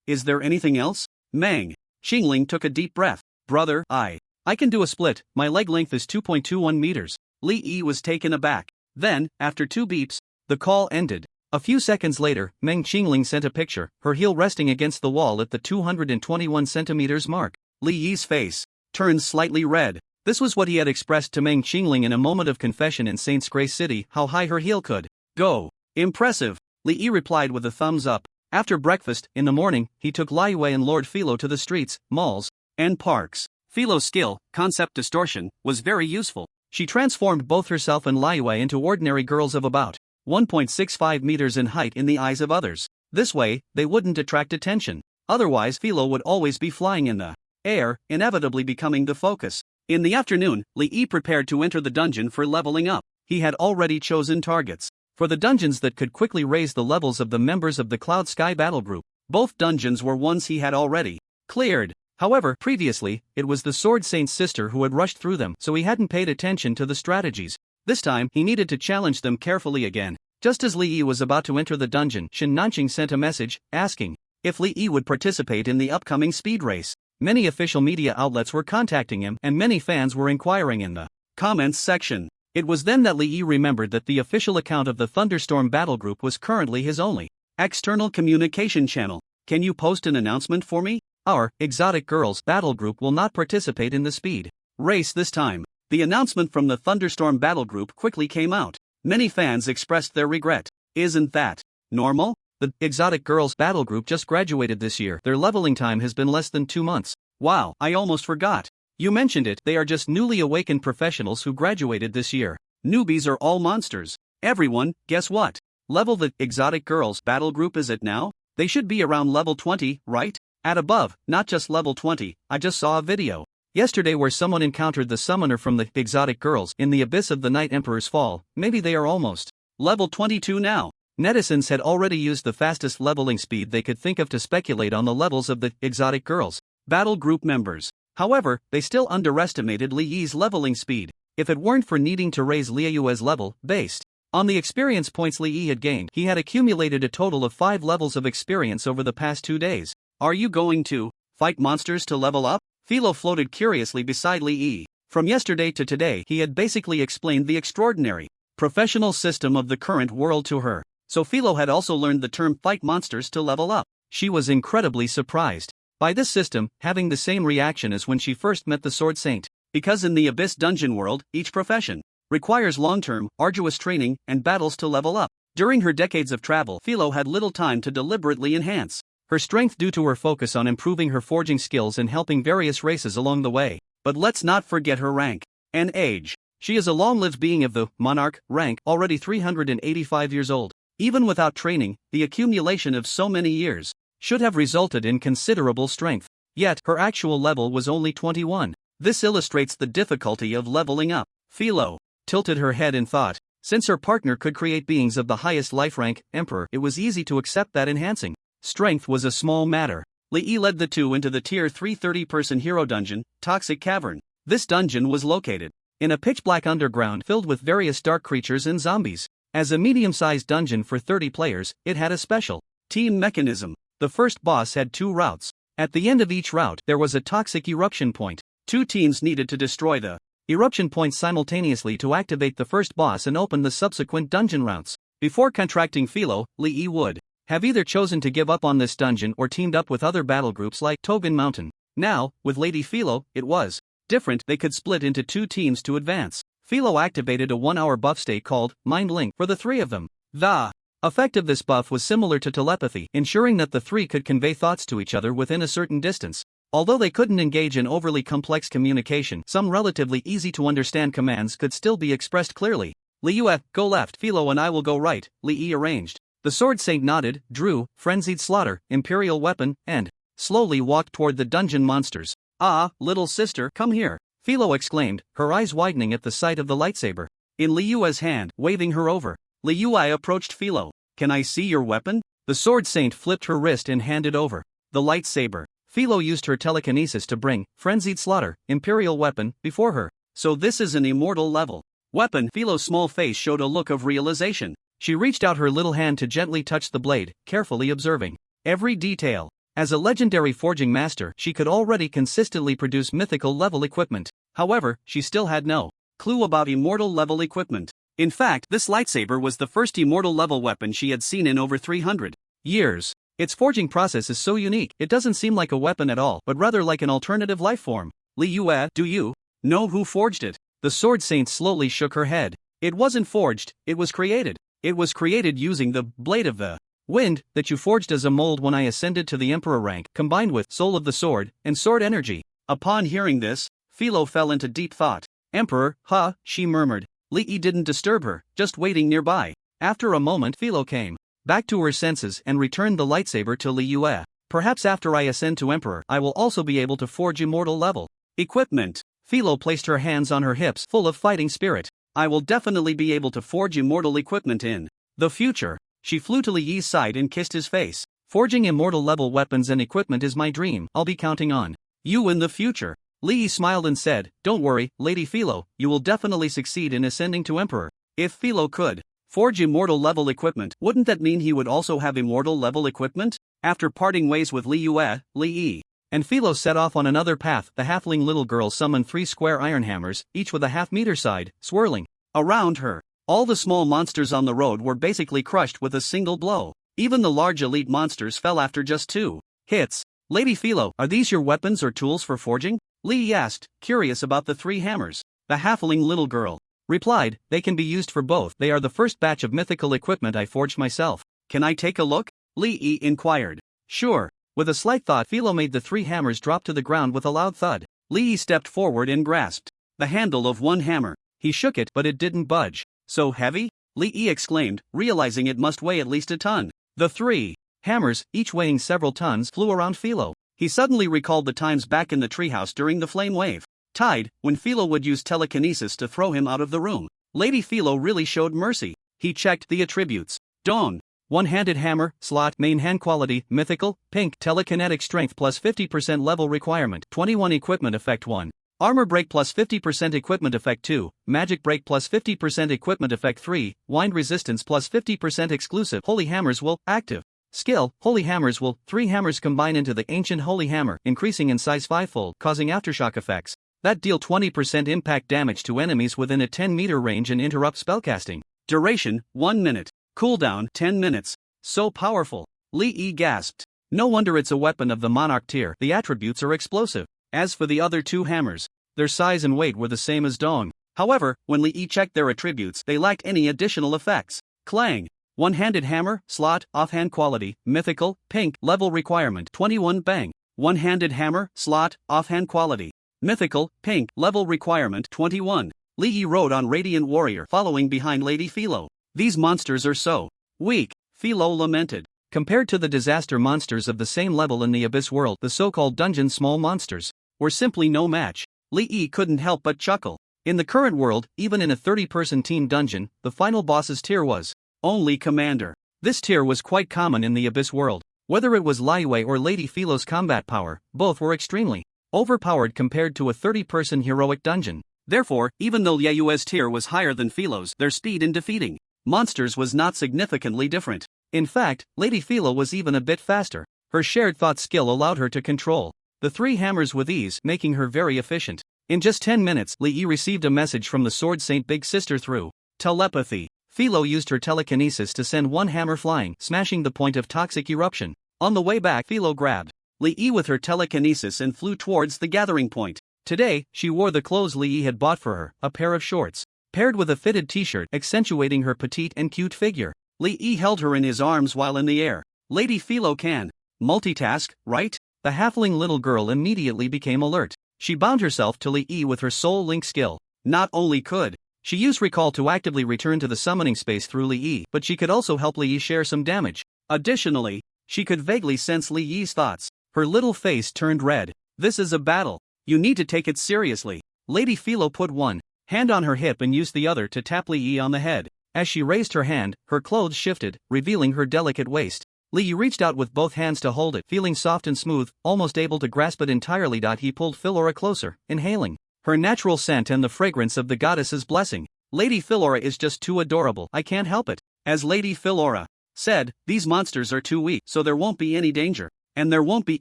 Is there anything else?" Meng Qingling took a deep breath. Brother, I can do a split, my leg length is 2.21 meters. Li Yi was taken aback. Then, after 2 beeps, the call ended. A few seconds later, Meng Qingling sent a picture, her heel resting against the wall at the 221 centimeters mark. Li Yi's face turned slightly red. This was what he had expressed to Meng Qingling in a moment of confession in Saint's Grace City, how high her heel could go. Impressive, Li Yi replied with a thumbs up. After breakfast, in the morning, he took Lai Wei and Lord Philo to the streets, malls, and parks. Philo's skill, concept distortion, was very useful. She transformed both herself and Lai Wei into ordinary girls of about 1.65 meters in height in the eyes of others. This way, they wouldn't attract attention. Otherwise, Philo would always be flying in the air, inevitably becoming the focus. In the afternoon, Li Yi prepared to enter the dungeon for leveling up. He had already chosen targets for the dungeons that could quickly raise the levels of the members of the Cloud Sky Battle Group. Both dungeons were ones he had already cleared. However, previously, it was the Sword Saint's sister who had rushed through them, so he hadn't paid attention to the strategies. This time, he needed to challenge them carefully again. Just as Li Yi was about to enter the dungeon, Shen Nanqing sent a message, asking if Li Yi would participate in the upcoming speed race. Many official media outlets were contacting him, and many fans were inquiring in the comments section. It was then that Li Yi remembered that the official account of the Thunderstorm Battle Group was currently his only external communication channel. Can you post an announcement for me? Our Exotic Girls Battle Group will not participate in the speed race this time. The announcement from the Thunderstorm Battle Group quickly came out. Many fans expressed their regret. Isn't that normal? The Exotic Girls Battle Group just graduated this year. Their leveling time has been less than 2 months. Wow, I almost forgot. You mentioned it, they are just newly awakened professionals who graduated this year. Newbies are all monsters. Everyone, guess what level the Exotic Girls Battle Group is at now? They should be around level 20, right? At above, not just level 20, I just saw a video yesterday where someone encountered the summoner from the Exotic Girls in the abyss of the Night Emperor's Fall. Maybe they are almost level 22 now. Netizens had already used the fastest leveling speed they could think of to speculate on the levels of the Exotic Girls Battle Group members. However, they still underestimated Li Yi's leveling speed. If it weren't for needing to raise Liu Yue's level, based on the experience points Li Yi had gained, he had accumulated a total of 5 levels of experience over the past 2 days. Are you going to fight monsters to level up? Philo floated curiously beside Li Yi. From yesterday to today, he had basically explained the extraordinary professional system of the current world to her. So Philo had also learned the term fight monsters to level up. She was incredibly surprised by this system, having the same reaction as when she first met the Sword Saint. Because in the Abyss dungeon world, each profession requires long-term, arduous training and battles to level up. During her decades of travel, Philo had little time to deliberately enhance her strength due to her focus on improving her forging skills and helping various races along the way. But let's not forget her rank and age. She is a long-lived being of the Monarch rank, already 385 years old. Even without training, the accumulation of so many years should have resulted in considerable strength. Yet, her actual level was only 21. This illustrates the difficulty of leveling up. Philo tilted her head in thought. Since her partner could create beings of the highest life rank, Emperor, it was easy to accept that enhancing strength was a small matter. Li Yi led the two into the Tier 3 30-person hero dungeon, Toxic Cavern. This dungeon was located in a pitch-black underground filled with various dark creatures and zombies. As a medium-sized dungeon for 30 players, it had a special team mechanism. The first boss had 2 routes. At the end of each route, there was a toxic eruption point. 2 teams needed to destroy the eruption points simultaneously to activate the first boss and open the subsequent dungeon routes. Before contracting Philo, Li Yi would have either chosen to give up on this dungeon or teamed up with other battle groups like Togan Mountain. Now, with Lady Philo, it was different. They could split into 2 teams to advance. Philo activated a 1-hour buff state called Mind Link for the 3 of them. The effect of this buff was similar to telepathy, ensuring that the 3 could convey thoughts to each other within a certain distance. Although they couldn't engage in overly complex communication, some relatively easy-to-understand commands could still be expressed clearly. Liu, go left, Philo and I will go right, Li Yi arranged. The Sword Saint nodded, drew Frenzied Slaughter, Imperial Weapon, and slowly walked toward the dungeon monsters. Ah, little sister, come here, Philo exclaimed, her eyes widening at the sight of the lightsaber in Liu's hand, waving her over. Liu approached Philo. Can I see your weapon? The Sword Saint flipped her wrist and handed over the lightsaber. Philo used her telekinesis to bring Frenzied Slaughter, Imperial Weapon, before her. So this is an immortal level weapon. Philo's small face showed a look of realization. She reached out her little hand to gently touch the blade, carefully observing every detail. As a legendary forging master, she could already consistently produce mythical level equipment. However, she still had no clue about immortal level equipment. In fact, this lightsaber was the first immortal level weapon she had seen in over 300 years. Its forging process is so unique, it doesn't seem like a weapon at all, but rather like an alternative life form. Li Yue, do you know who forged it? The Sword Saint slowly shook her head. It wasn't forged, it was created. It was created using the blade of the wind that you forged as a mold when I ascended to the Emperor rank, combined with soul of the sword and sword energy. Upon hearing this, Philo fell into deep thought. Emperor, huh, she murmured. Li Yi didn't disturb her, just waiting nearby. After a moment, Philo came back to her senses and returned the lightsaber to Li Yue. Perhaps after I ascend to Emperor, I will also be able to forge immortal level equipment. Philo placed her hands on her hips, full of fighting spirit. I will definitely be able to forge immortal equipment in the future. She flew to Li Yi's side and kissed his face. Forging immortal level weapons and equipment is my dream. I'll be counting on you in the future. Li Yi smiled and said, don't worry, Lady Philo, you will definitely succeed in ascending to Emperor. If Philo could forge immortal level equipment, wouldn't that mean he would also have immortal level equipment? After parting ways with Li Yue, Li Yi and Philo set off on another path. The halfling little girl summoned 3 square iron hammers, each with a half-meter side, swirling around her. All the small monsters on the road were basically crushed with a single blow. Even the large elite monsters fell after just 2 hits. Lady Philo, are these your weapons or tools for forging? Li Yi asked, curious about the 3 hammers. The halfling little girl replied, they can be used for both. They are the first batch of mythical equipment I forged myself. Can I take a look? Li Yi inquired. Sure. With a slight thought, Philo made the 3 hammers drop to the ground with a loud thud. Li Yi stepped forward and grasped the handle of one hammer. He shook it, but it didn't budge. So heavy? Li Yi exclaimed, realizing it must weigh at least a ton. The 3 hammers, each weighing several tons, flew around Philo. He suddenly recalled the times back in the treehouse during the flame wave tide, when Philo would use telekinesis to throw him out of the room. Lady Philo really showed mercy. He checked the attributes. Dawn. One-handed hammer, slot, main hand quality, mythical, pink, telekinetic strength plus 50% level requirement, 21 equipment effect 1. Armor break plus 50% equipment effect 2, magic break plus 50% equipment effect 3, wind resistance plus 50% exclusive. Holy hammers will, active. Skill, holy hammers will, 3 hammers combine into the ancient holy hammer, increasing in size 5-fold, causing aftershock effects that deal 20% impact damage to enemies within a 10-meter range and interrupt spellcasting. Duration, 1 minute. Cooldown, 10 minutes. So powerful. Li Yi gasped. No wonder it's a weapon of the monarch tier. The attributes are explosive. As for the other 2 hammers, their size and weight were the same as Dong. However, when Li Yi checked their attributes, they lacked any additional effects. Clang. One-handed hammer, slot, offhand quality, mythical, pink, level requirement 21. Bang. One-handed hammer, slot, offhand quality, mythical, pink, level requirement 21. Li Yi rode on Radiant Warrior, following behind Lady Philo. These monsters are so weak, Philo lamented. Compared to the disaster monsters of the same level in the Abyss world, the so-called dungeon small monsters were simply no match. Li Yi couldn't help but chuckle. In the current world, even in a 30-person team dungeon, the final boss's tier was only commander. This tier was quite common in the Abyss world. Whether it was Li Yue or Lady Philo's combat power, both were extremely overpowered compared to a 30-person heroic dungeon. Therefore, even though Ye Yue's tier was higher than Philo's, their speed in defeating monsters was not significantly different. In fact, Lady Philo was even a bit faster. Her shared thought skill allowed her to control the 3 hammers with ease, making her very efficient. In just 10 minutes, Li Yi received a message from the Sword Saint Big Sister through telepathy. Philo used her telekinesis to send 1 hammer flying, smashing the point of toxic eruption. On the way back, Philo grabbed Li Yi with her telekinesis and flew towards the gathering point. Today, she wore the clothes Li Yi had bought for her, a pair of shorts paired with a fitted t-shirt, accentuating her petite and cute figure. Li Yi held her in his arms while in the air. Lady Philo can multitask, right? The halfling little girl immediately became alert. She bound herself to Li Yi with her soul link skill. Not only could she use recall to actively return to the summoning space through Li Yi, but she could also help Li Yi share some damage. Additionally, she could vaguely sense Li Yi's thoughts. Her little face turned red. This is a battle. You need to take it seriously. Lady Philo put one hand on her hip and used the other to tap Li Yi on the head. As she raised her hand, her clothes shifted, revealing her delicate waist. Li Yi reached out with both hands to hold it, feeling soft and smooth, almost able to grasp it entirely. He pulled Philora closer, inhaling her natural scent and the fragrance of the goddess's blessing. Lady Philora is just too adorable, I can't help it. As Lady Philora said, these monsters are too weak, so there won't be any danger. and there won't be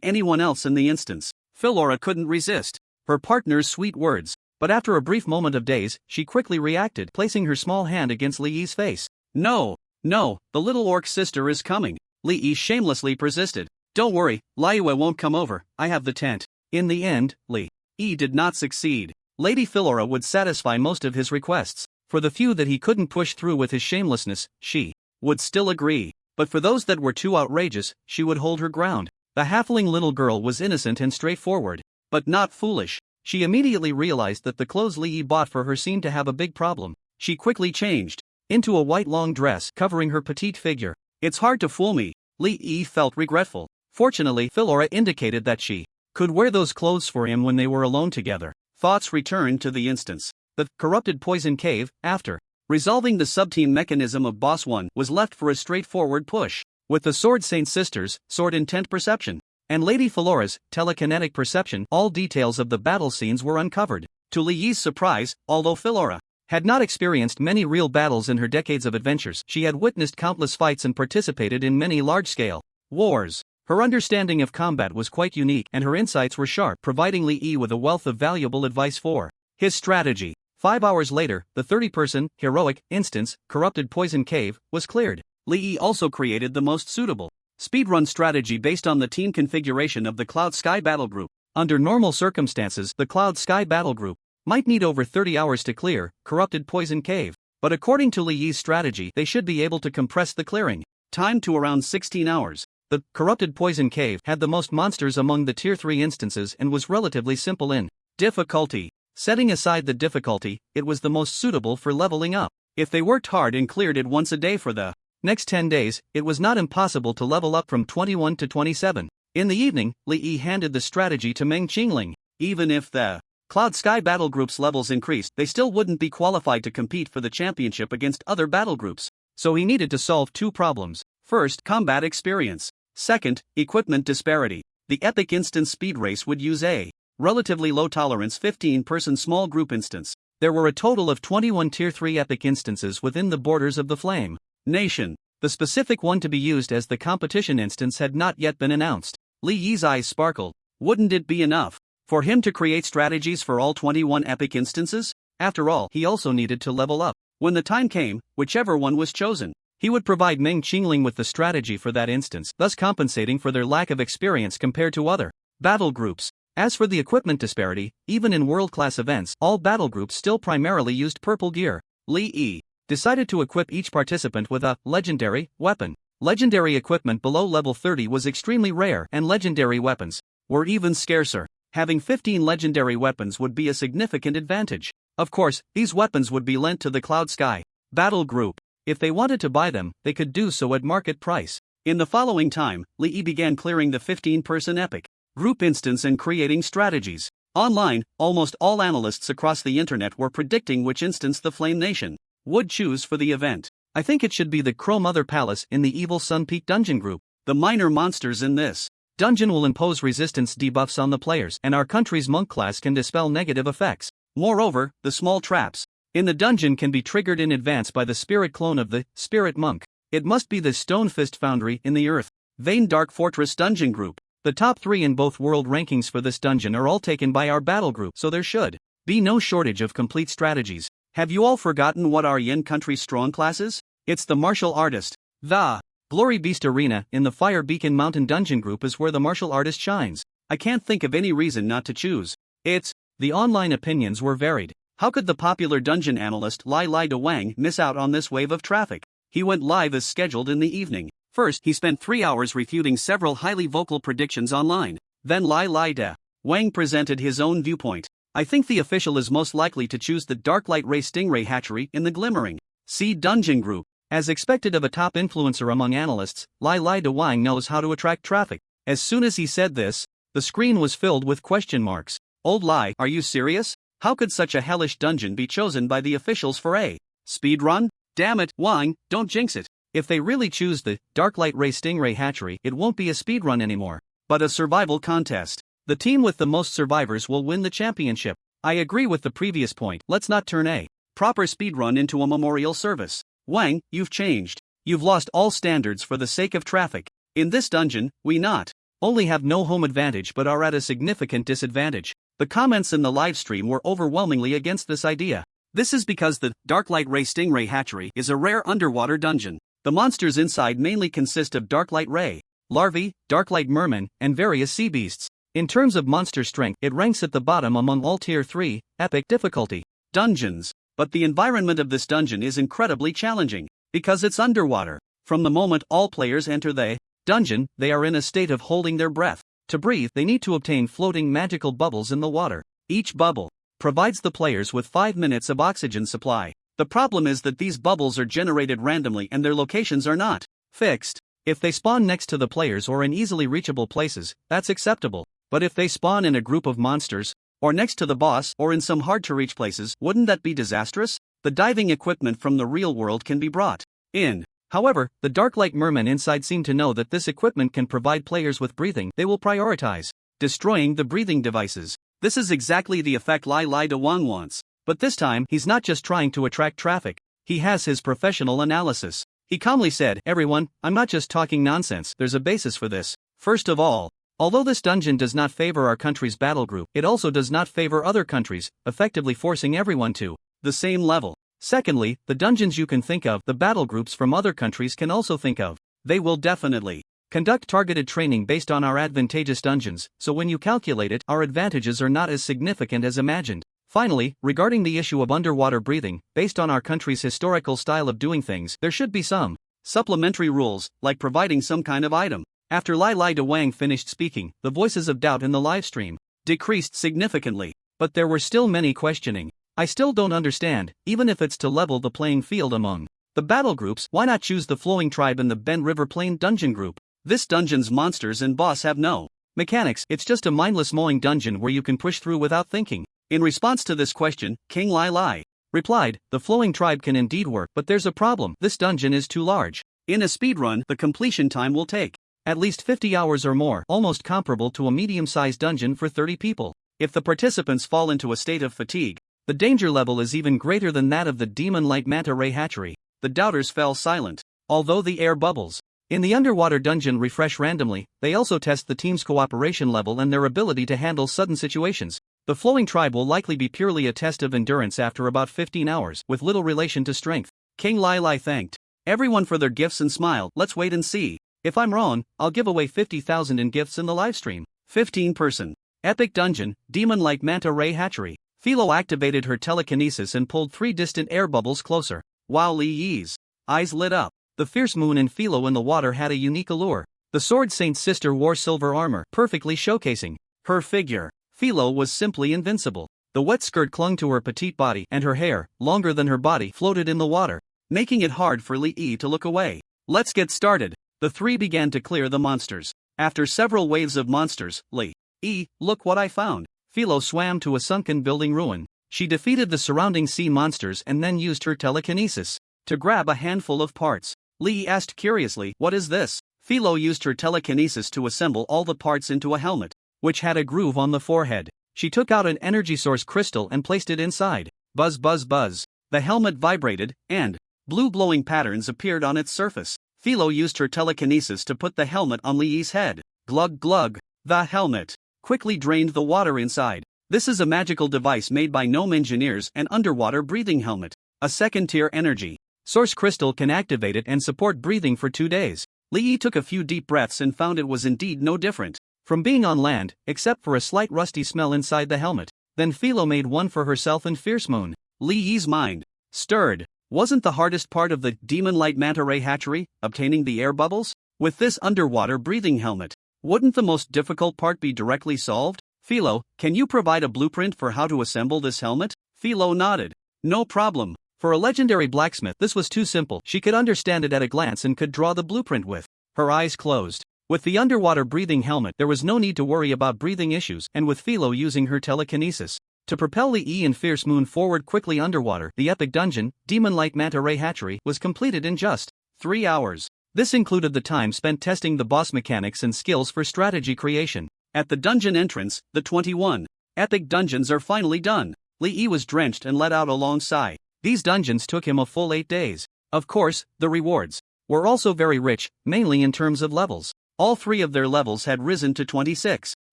anyone else in the instance. Philora couldn't resist her partner's sweet words, but after a brief moment of daze, she quickly reacted, placing her small hand against Li Yi's face. No, the little orc sister is coming, Li Yi shamelessly persisted. Don't worry, Liyue won't come over, I have the tent. In the end, Li Yi did not succeed. Lady Philora would satisfy most of his requests. For the few that he couldn't push through with his shamelessness, she would still agree. But for those that were too outrageous, she would hold her ground. The halfling little girl was innocent and straightforward, but not foolish. She immediately realized that the clothes Li Yi bought for her seemed to have a big problem. She quickly changed into a white long dress covering her petite figure. It's hard to fool me, Li Yi felt regretful. Fortunately, Philora indicated that she could wear those clothes for him when they were alone together. Thoughts returned to the instance. The corrupted poison cave, after resolving the subteam mechanism of Boss 1, was left for a straightforward push. With the Sword Saint sisters, sword intent perception, and Lady Philora's telekinetic perception, all details of the battle scenes were uncovered. To Li Yi's surprise, although Philora had not experienced many real battles in her decades of adventures, she had witnessed countless fights and participated in many large-scale wars. Her understanding of combat was quite unique and her insights were sharp, providing Li Yi with a wealth of valuable advice for his strategy. 5 hours later, the 30-person, heroic, instance, Corrupted Poison Cave, was cleared. Li Yi also created the most suitable speedrun strategy based on the team configuration of the Cloud Sky Battle Group. Under normal circumstances, the Cloud Sky Battle Group might need over 30 hours to clear Corrupted Poison Cave, but according to Li Yi's strategy, they should be able to compress the clearing time to around 16 hours. The Corrupted Poison Cave had the most monsters among the Tier 3 instances and was relatively simple in difficulty. Setting aside the difficulty, it was the most suitable for leveling up. If they worked hard and cleared it once a day for the next 10 days, it was not impossible to level up from 21 to 27. In the evening, Li Yi handed the strategy to Meng Qingling. Even if the Cloud Sky Battle Group's levels increased, they still wouldn't be qualified to compete for the championship against other battle groups. So he needed to solve two problems. First, combat experience. Second, equipment disparity. The Epic Instance Speed Race would use a relatively low tolerance 15-person small group instance. There were a total of 21 Tier 3 Epic instances within the borders of the Flame Nation. The specific one to be used as the competition instance had not yet been announced. Li Yi's eyes sparkled. Wouldn't it be enough for him to create strategies for all 21 Epic instances? After all, he also needed to level up. When the time came, whichever one was chosen, he would provide Meng Qingling with the strategy for that instance, thus compensating for their lack of experience compared to other battle groups. As for the equipment disparity, even in world-class events, all battle groups still primarily used purple gear. Li Yi decided to equip each participant with a legendary weapon. Legendary equipment below level 30 was extremely rare, and legendary weapons were even scarcer. Having 15 legendary weapons would be a significant advantage. Of course, these weapons would be lent to the Cloud Sky Battle Group. If they wanted to buy them, they could do so at market price. In the following time, Li Yi began clearing the 15-person Epic Group instance and creating strategies. Online, almost all analysts across the internet were predicting which instance the Flame Nation would choose for the event. I think it should be the Crow Mother Palace in the Evil Sun Peak Dungeon Group. The minor monsters in this dungeon will impose resistance debuffs on the players, and our country's monk class can dispel negative effects. Moreover, the small traps in the dungeon can be triggered in advance by the spirit clone of the Spirit Monk. It must be the Stonefist Foundry in the Earth Vein Dark Fortress Dungeon Group. The top 3 in both world rankings for this dungeon are all taken by our battle group, so there should be no shortage of complete strategies. Have you all forgotten what our Yin country's strong class is? It's the martial artist. The Glory Beast Arena in the Fire Beacon Mountain Dungeon Group is where the martial artist shines. I can't think of any reason not to choose it. The online opinions were varied. How could the popular dungeon analyst Lai Lai De Wang miss out on this wave of traffic? He went live as scheduled in the evening. First, he spent 3 hours refuting several highly vocal predictions online. Then Lai Lai De Wang presented his own viewpoint. I think the official is most likely to choose the Darklight Ray Stingray hatchery in the Glimmering Sea Dungeon Group. As expected of a top influencer among analysts, Lai Lai De Wang knows how to attract traffic. As soon as he said this, the screen was filled with question marks. Old Lai, are you serious? How could such a hellish dungeon be chosen by the officials for a speedrun? Damn it, Wang, don't jinx it. If they really choose the Darklight Ray Stingray hatchery, it won't be a speedrun anymore, but a survival contest. The team with the most survivors will win the championship. I agree with the previous point. Let's not turn a proper speedrun into a memorial service. Wang, you've changed. You've lost all standards for the sake of traffic. In this dungeon, we not only have no home advantage but are at a significant disadvantage. The comments in the livestream were overwhelmingly against this idea. This is because the Darklight Ray Stingray Hatchery is a rare underwater dungeon. The monsters inside mainly consist of Darklight Ray, larvae, Darklight Merman, and various sea beasts. In terms of monster strength, it ranks at the bottom among all Tier 3, epic difficulty dungeons. But the environment of this dungeon is incredibly challenging, because it's underwater. From the moment all players enter the dungeon, they are in a state of holding their breath. To breathe, they need to obtain floating magical bubbles in the water. Each bubble provides the players with 5 minutes of oxygen supply. The problem is that these bubbles are generated randomly and their locations are not fixed. If they spawn next to the players or in easily reachable places, that's acceptable. But if they spawn in a group of monsters, or next to the boss, or in some hard-to-reach places, wouldn't that be disastrous? The diving equipment from the real world can be brought in. However, the Darklight Mermen inside seem to know that this equipment can provide players with breathing. They will prioritize destroying the breathing devices. This is exactly the effect Lai Lai De Wang wants. But this time, he's not just trying to attract traffic. He has his professional analysis. He calmly said, "Everyone, I'm not just talking nonsense, there's a basis for this. First of all, although this dungeon does not favor our country's battle group, it also does not favor other countries, effectively forcing everyone to the same level. Secondly, the dungeons you can think of, the battle groups from other countries can also think of. They will definitely conduct targeted training based on our advantageous dungeons, so when you calculate it, our advantages are not as significant as imagined. Finally, regarding the issue of underwater breathing, based on our country's historical style of doing things, there should be some supplementary rules, like providing some kind of item." After Lai Lai De Wang finished speaking, the voices of doubt in the livestream decreased significantly. But there were still many questioning. "I still don't understand, even if it's to level the playing field among the battle groups, why not choose the Flowing Tribe and the Bend River Plain dungeon group? This dungeon's monsters and boss have no mechanics, it's just a mindless mowing dungeon where you can push through without thinking." In response to this question, King Lai Lai replied, "The Flowing Tribe can indeed work, but there's a problem. This dungeon is too large. In a speedrun, the completion time will take at least 50 hours or more, almost comparable to a medium-sized dungeon for 30 people. If the participants fall into a state of fatigue, the danger level is even greater than that of the Demon Light Manta Ray Hatchery." The doubters fell silent. Although the air bubbles in the underwater dungeon refresh randomly, they also test the team's cooperation level and their ability to handle sudden situations. The Flowing Tribe will likely be purely a test of endurance after about 15 hours, with little relation to strength. King Lai Lai thanked everyone for their gifts and smiled. "Let's wait and see. If I'm wrong, I'll give away 50,000 in gifts in the livestream." 15-person epic dungeon, Demon Light Manta Ray Hatchery. Philo activated her telekinesis and pulled 3 distant air bubbles closer. While Li Yi's eyes lit up, the fierce moon and Philo in the water had a unique allure. The Sword Saint's sister wore silver armor, perfectly showcasing her figure. Philo was simply invincible. The wet skirt clung to her petite body, and her hair, longer than her body, floated in the water, making it hard for Li Yi to look away. "Let's get started." The three began to clear the monsters. After several waves of monsters, Li Yi, "Look what I found." Philo swam to a sunken building ruin. She defeated the surrounding sea monsters and then used her telekinesis to grab a handful of parts. Li Yi asked curiously, "What is this?" Philo used her telekinesis to assemble all the parts into a helmet, which had a groove on the forehead. She took out an energy source crystal and placed it inside. Buzz buzz buzz. The helmet vibrated, and blue glowing patterns appeared on its surface. Philo used her telekinesis to put the helmet on Li Yi's head. Glug glug. The helmet quickly drained the water inside. This is a magical device made by gnome engineers, an underwater breathing helmet. A second-tier energy source crystal can activate it and support breathing for 2 days. Li Yi took a few deep breaths and found it was indeed no different from being on land, except for a slight rusty smell inside the helmet. Then Philo made one for herself and Fierce Moon. Li Yi's mind stirred. Wasn't the hardest part of the Demon Light Manta Ray Hatchery obtaining the air bubbles? With this underwater breathing helmet, wouldn't the most difficult part be directly solved? "Philo, can you provide a blueprint for how to assemble this helmet?" Philo nodded. "No problem. For a legendary blacksmith, this was too simple. She could understand it at a glance and could draw the blueprint with her eyes closed." With the underwater breathing helmet, there was no need to worry about breathing issues, and with Philo using her telekinesis to propel Li Yi and Fierce Moon forward quickly underwater, the epic dungeon, Demon Light Manta Ray Hatchery, was completed in just 3 hours. This included the time spent testing the boss mechanics and skills for strategy creation. At the dungeon entrance, the 21 epic dungeons are finally done. Li Yi was drenched and let out a long sigh. These dungeons took him a full 8 days. Of course, the rewards were also very rich, mainly in terms of levels. All 3 of their levels had risen to 26.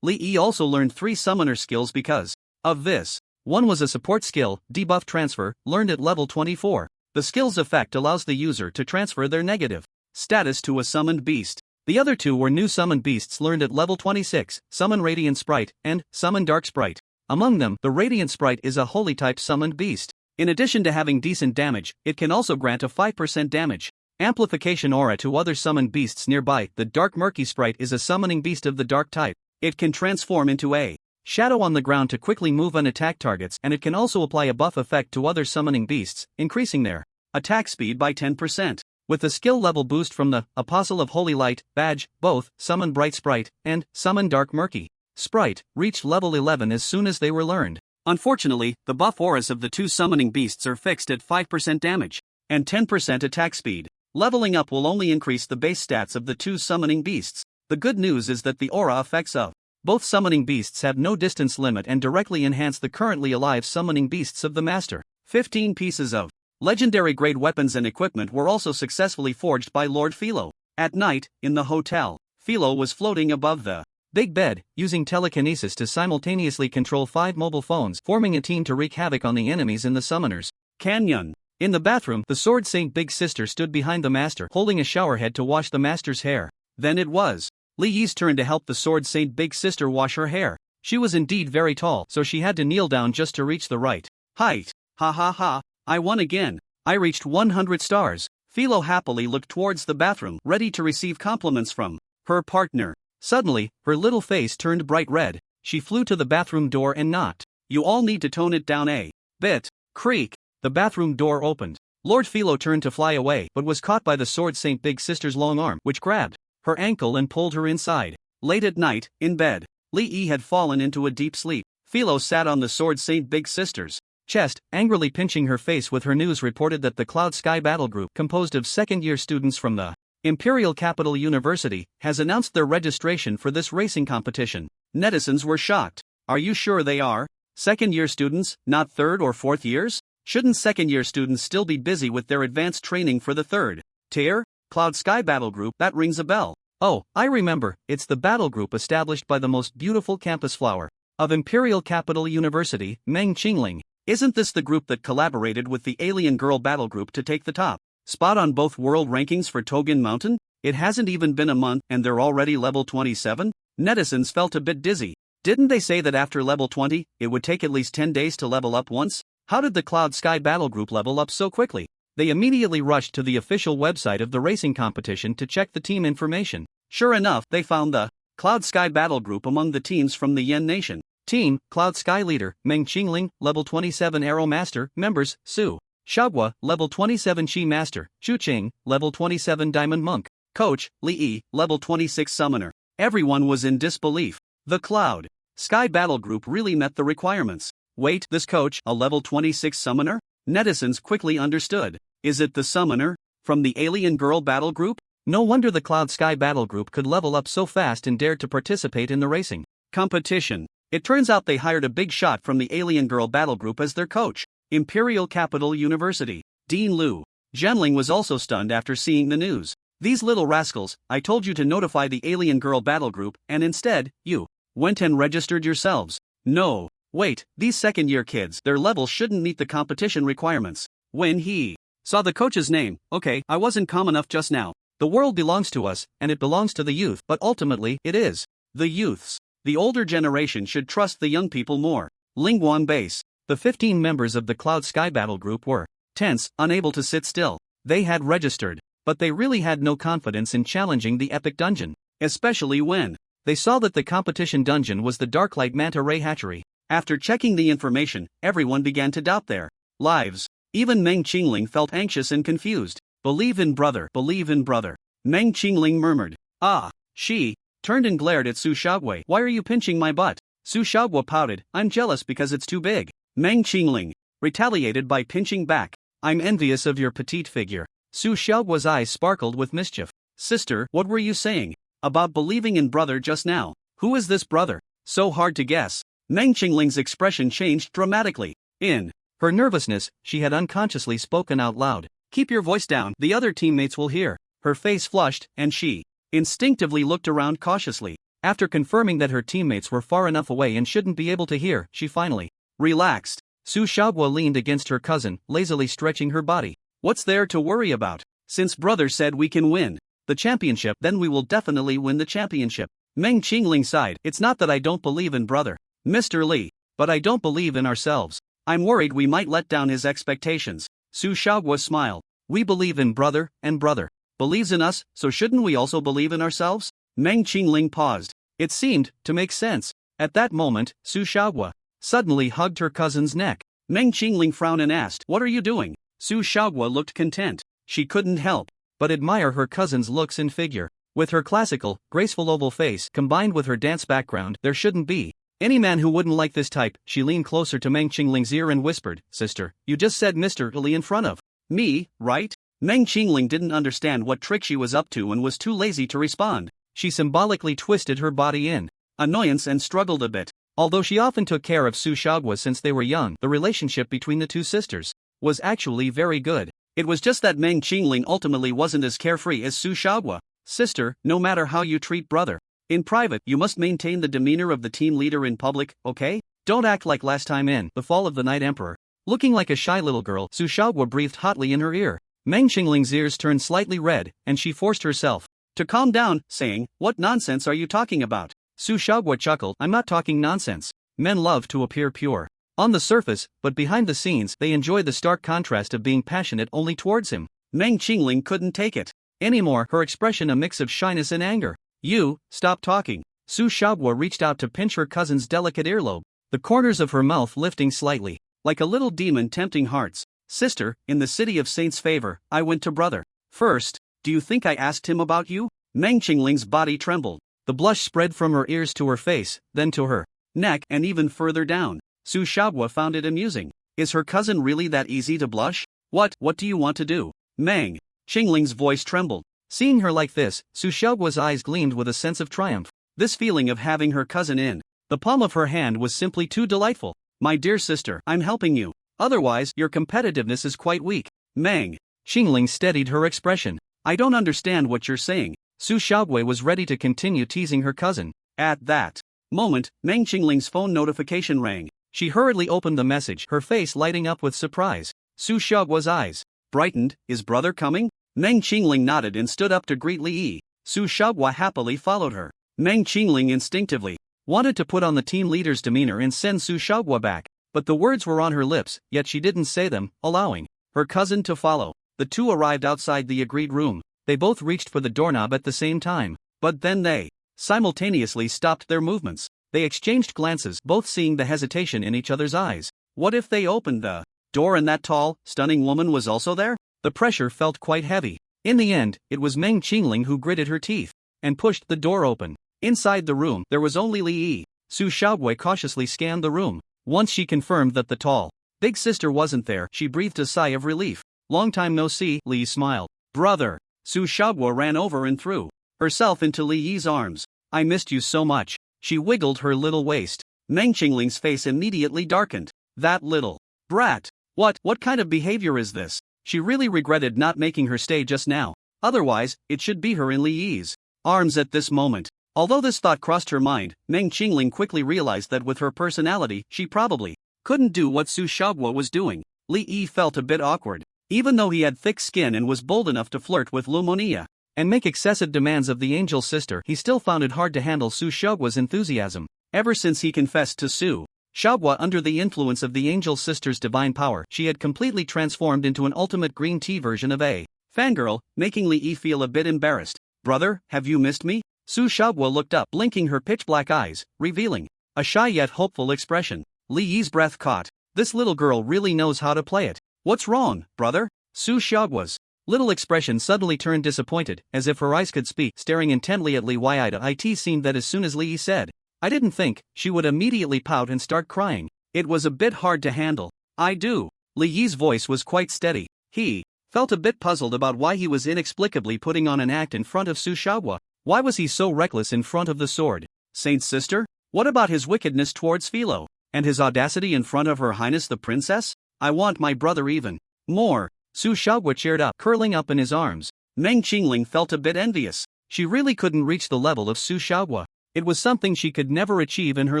Li Yi also learned 3 summoner skills because of this. One was a support skill, debuff transfer, learned at level 24. The skill's effect allows the user to transfer their negative status to a summoned beast. The other 2 were new summoned beasts learned at level 26, Summon Radiant Sprite, and Summon Dark Sprite. Among them, the Radiant Sprite is a holy type summoned beast. In addition to having decent damage, it can also grant a 5% damage amplification aura to other summoned beasts nearby. The Dark Murky Sprite is a summoning beast of the dark type. It can transform into a shadow on the ground to quickly move and attack targets, and it can also apply a buff effect to other summoning beasts, increasing their attack speed by 10%. With a skill level boost from the Apostle of Holy Light badge, both Summon Bright Sprite and Summon Dark Murky Sprite reached level 11 as soon as they were learned. Unfortunately, the buff auras of the 2 summoning beasts are fixed at 5% damage and 10% attack speed. Leveling up will only increase the base stats of the 2 summoning beasts. The good news is that the aura effects of both summoning beasts have no distance limit and directly enhance the currently alive summoning beasts of the master. 15 pieces of legendary grade weapons and equipment were also successfully forged by Lord Philo. At night, in the hotel, Philo was floating above the big bed, using telekinesis to simultaneously control 5 mobile phones, forming a team to wreak havoc on the enemies in the summoners canyon. In the bathroom, the Sword Saint Big Sister stood behind the master, holding a shower head to wash the master's hair. Then it was Li Yi's turn to help the Sword Saint Big Sister wash her hair. She was indeed very tall, so she had to kneel down just to reach the right height. Ha ha ha, I won again. I reached 100 stars. Philo happily looked towards the bathroom, ready to receive compliments from her partner. Suddenly, her little face turned bright red. She flew to the bathroom door and knocked. You all need to tone it down a bit. Creak. The bathroom door opened. Lord Philo turned to fly away, but was caught by the Sword Saint Big Sister's long arm, which grabbed her ankle and pulled her inside. Late at night, in bed, Li Yi had fallen into a deep sleep. Philo sat on the Sword Saint Big Sister's chest, angrily pinching her face with her news reported that the Cloud Sky Battle Group, composed of second-year students from the Imperial Capital University, has announced their registration for this racing competition. Netizens were shocked. Are you sure they are second-year students, not third or fourth years? Shouldn't second-year students still be busy with their advanced training for the third tier? Cloud Sky Battle Group, that rings a bell. Oh, I remember, it's the battle group established by the most beautiful campus flower of Imperial Capital University, Meng Qingling. Isn't this the group that collaborated with the Alien Girl Battle Group to take the top spot on both world rankings for Togin Mountain? It hasn't even been a month and they're already level 27? Netizens felt a bit dizzy. Didn't they say that after level 20, it would take at least 10 days to level up once? How did the Cloud Sky Battle Group level up so quickly? They immediately rushed to the official website of the racing competition to check the team information. Sure enough, they found the Cloud Sky Battle Group among the teams from the Yen Nation. Team, Cloud Sky Leader, Meng Qingling, level 27 Arrow Master. Members, Su Xiaohua, level 27 Qi Master, Zhu Qing, level 27 Diamond Monk. Coach, Li Yi, level 26 Summoner. Everyone was in disbelief. The Cloud Sky Battle Group really met the requirements. Wait, this coach, a level 26 Summoner? Netizens quickly understood. Is it the Summoner from the Alien Girl Battle Group? No wonder the Cloud Sky Battle Group could level up so fast and dared to participate in the racing competition. It turns out they hired a big shot from the Alien Girl Battle Group as their coach. Imperial Capital University. Dean Liu Zhenling was also stunned after seeing the news. These little rascals, I told you to notify the Alien Girl Battle Group, and instead, you went and registered yourselves. No. Wait, these second-year kids, their levels shouldn't meet the competition requirements. When he saw the coach's name, okay, I wasn't calm enough just now. The world belongs to us, and it belongs to the youth, but ultimately, it is the youth's. The older generation should trust the young people more. Lingguan Base. The 15 members of the Cloud Sky Battle Group were tense, unable to sit still. They had registered, but they really had no confidence in challenging the epic dungeon, especially when they saw that the competition dungeon was the Darklight Manta Ray Hatchery. After checking the information, everyone began to doubt their lives. Even Meng Qingling felt anxious and confused. Believe in brother, Meng Qingling murmured. Ah, she turned and glared at Su Xiaohua. Why are you pinching my butt? Su Xiaohua pouted. I'm jealous because it's too big. Meng Qingling retaliated by pinching back. I'm envious of your petite figure. Su Xiaohua's eyes sparkled with mischief. Sister, what were you saying about believing in brother just now? Who is this brother? So hard to guess. Meng Qingling's expression changed dramatically. In her nervousness, she had unconsciously spoken out loud. Keep your voice down, the other teammates will hear. Her face flushed, and she instinctively looked around cautiously. After confirming that her teammates were far enough away and shouldn't be able to hear, she finally relaxed. Su Xiaoguo leaned against her cousin, lazily stretching her body. What's there to worry about? Since brother said we can win the championship, then we will definitely win the championship. Meng Qingling sighed. It's not that I don't believe in brother, Mr. Li, but I don't believe in ourselves. I'm worried we might let down his expectations. Su Xiaoguo smiled. We believe in brother, and brother believes in us, so shouldn't we also believe in ourselves? Meng Qingling paused. It seemed to make sense. At that moment, Su Xiaoguo suddenly hugged her cousin's neck. Meng Qingling frowned and asked, "What are you doing?" Su Xiaoguo looked content. She couldn't help but admire her cousin's looks and figure. With her classical, graceful oval face combined with her dance background, there shouldn't be any man who wouldn't like this type. She leaned closer to Meng Qingling's ear and whispered, "Sister, you just said Mr. Li in front of me, right?" Meng Qingling didn't understand what trick she was up to and was too lazy to respond. She symbolically twisted her body in annoyance and struggled a bit. Although she often took care of Su Xiaoguo since they were young, the relationship between the two sisters was actually very good. It was just that Meng Qingling ultimately wasn't as carefree as Su Xiaoguo. Sister, no matter how you treat brother in private, you must maintain the demeanor of the team leader in public, okay? Don't act like last time in The Fall of the Night Emperor. Looking like a shy little girl, Su Xiaoguo breathed hotly in her ear. Meng Qingling's ears turned slightly red, and she forced herself to calm down, saying, "What nonsense are you talking about?" Su Xiaoguo chuckled. "I'm not talking nonsense. Men love to appear pure on the surface, but behind the scenes, they enjoy the stark contrast of being passionate only towards him." Meng Qingling couldn't take it anymore, her expression a mix of shyness and anger. "You, stop talking." Su Xiaoguo reached out to pinch her cousin's delicate earlobe, the corners of her mouth lifting slightly, like a little demon tempting hearts. "Sister, in the city of Saint's favor, I went to brother first. Do you think I asked him about you?" Meng Qingling's body trembled. The blush spread from her ears to her face, then to her neck, and even further down. Su Xiaoguo found it amusing. Is her cousin really that easy to blush? What do you want to do? Meng Qingling's voice trembled. Seeing her like this, Su Xiaoguo's eyes gleamed with a sense of triumph. This feeling of having her cousin in the palm of her hand was simply too delightful. "My dear sister, I'm helping you. Otherwise, your competitiveness is quite weak." Meng Qingling steadied her expression. "I don't understand what you're saying." Su Xiaoguo was ready to continue teasing her cousin. At that moment, Meng Qingling's phone notification rang. She hurriedly opened the message, her face lighting up with surprise. Su Xiaoguo's eyes brightened. "Is brother coming?" Meng Qingling nodded and stood up to greet Li Yi. Su Xiaoguo happily followed her. Meng Qingling instinctively wanted to put on the team leader's demeanor and send Su Xiaoguo back, but the words were on her lips, yet she didn't say them, allowing her cousin to follow. The two arrived outside the agreed room. They both reached for the doorknob at the same time, but then they simultaneously stopped their movements. They exchanged glances, both seeing the hesitation in each other's eyes. What if they opened the door and that tall, stunning woman was also there? The pressure felt quite heavy. In the end, it was Meng Qingling who gritted her teeth and pushed the door open. Inside the room, there was only Li Yi. Su Xiaoguo cautiously scanned the room. Once she confirmed that the tall, big sister wasn't there, she breathed a sigh of relief. "Long time no see," Li smiled. "Brother." Su Xiaoguo ran over and threw herself into Li Yi's arms. "I missed you so much." She wiggled her little waist. Meng Qingling's face immediately darkened. "That little brat. What kind of behavior is this?" She really regretted not making her stay just now. Otherwise, it should be her in Li Yi's arms at this moment. Although this thought crossed her mind, Meng Qingling quickly realized that with her personality, she probably couldn't do what Su Xiaoguo was doing. Li Yi felt a bit awkward. Even though he had thick skin and was bold enough to flirt with Lumonia and make excessive demands of the angel sister, he still found it hard to handle Su Xiaoguo's enthusiasm. Ever since he confessed to Su Xiaoguo under the influence of the angel sister's divine power, she had completely transformed into an ultimate green tea version of a fangirl, making Li Yi feel a bit embarrassed. "Brother, have you missed me?" Su Xiaoguo looked up, blinking her pitch-black eyes, revealing a shy yet hopeful expression. Li Yi's breath caught. This little girl really knows how to play it. "What's wrong, brother?" Su Xiaoguo's little expression suddenly turned disappointed, as if her eyes could speak. Staring intently at Li Yi, it seemed that as soon as Li Yi said, "I didn't think," she would immediately pout and start crying. It was a bit hard to handle. "I do." Li Yi's voice was quite steady. He felt a bit puzzled about why he was inexplicably putting on an act in front of Su Xiaoguo. Why was he so reckless in front of the sword? Saint's sister? What about his wickedness towards Philo? And his audacity in front of Her Highness the Princess? "I want my brother even more." Su Xiaoguo cheered up, curling up in his arms. Meng Qingling felt a bit envious. She really couldn't reach the level of Su Xiaohua. It was something she could never achieve in her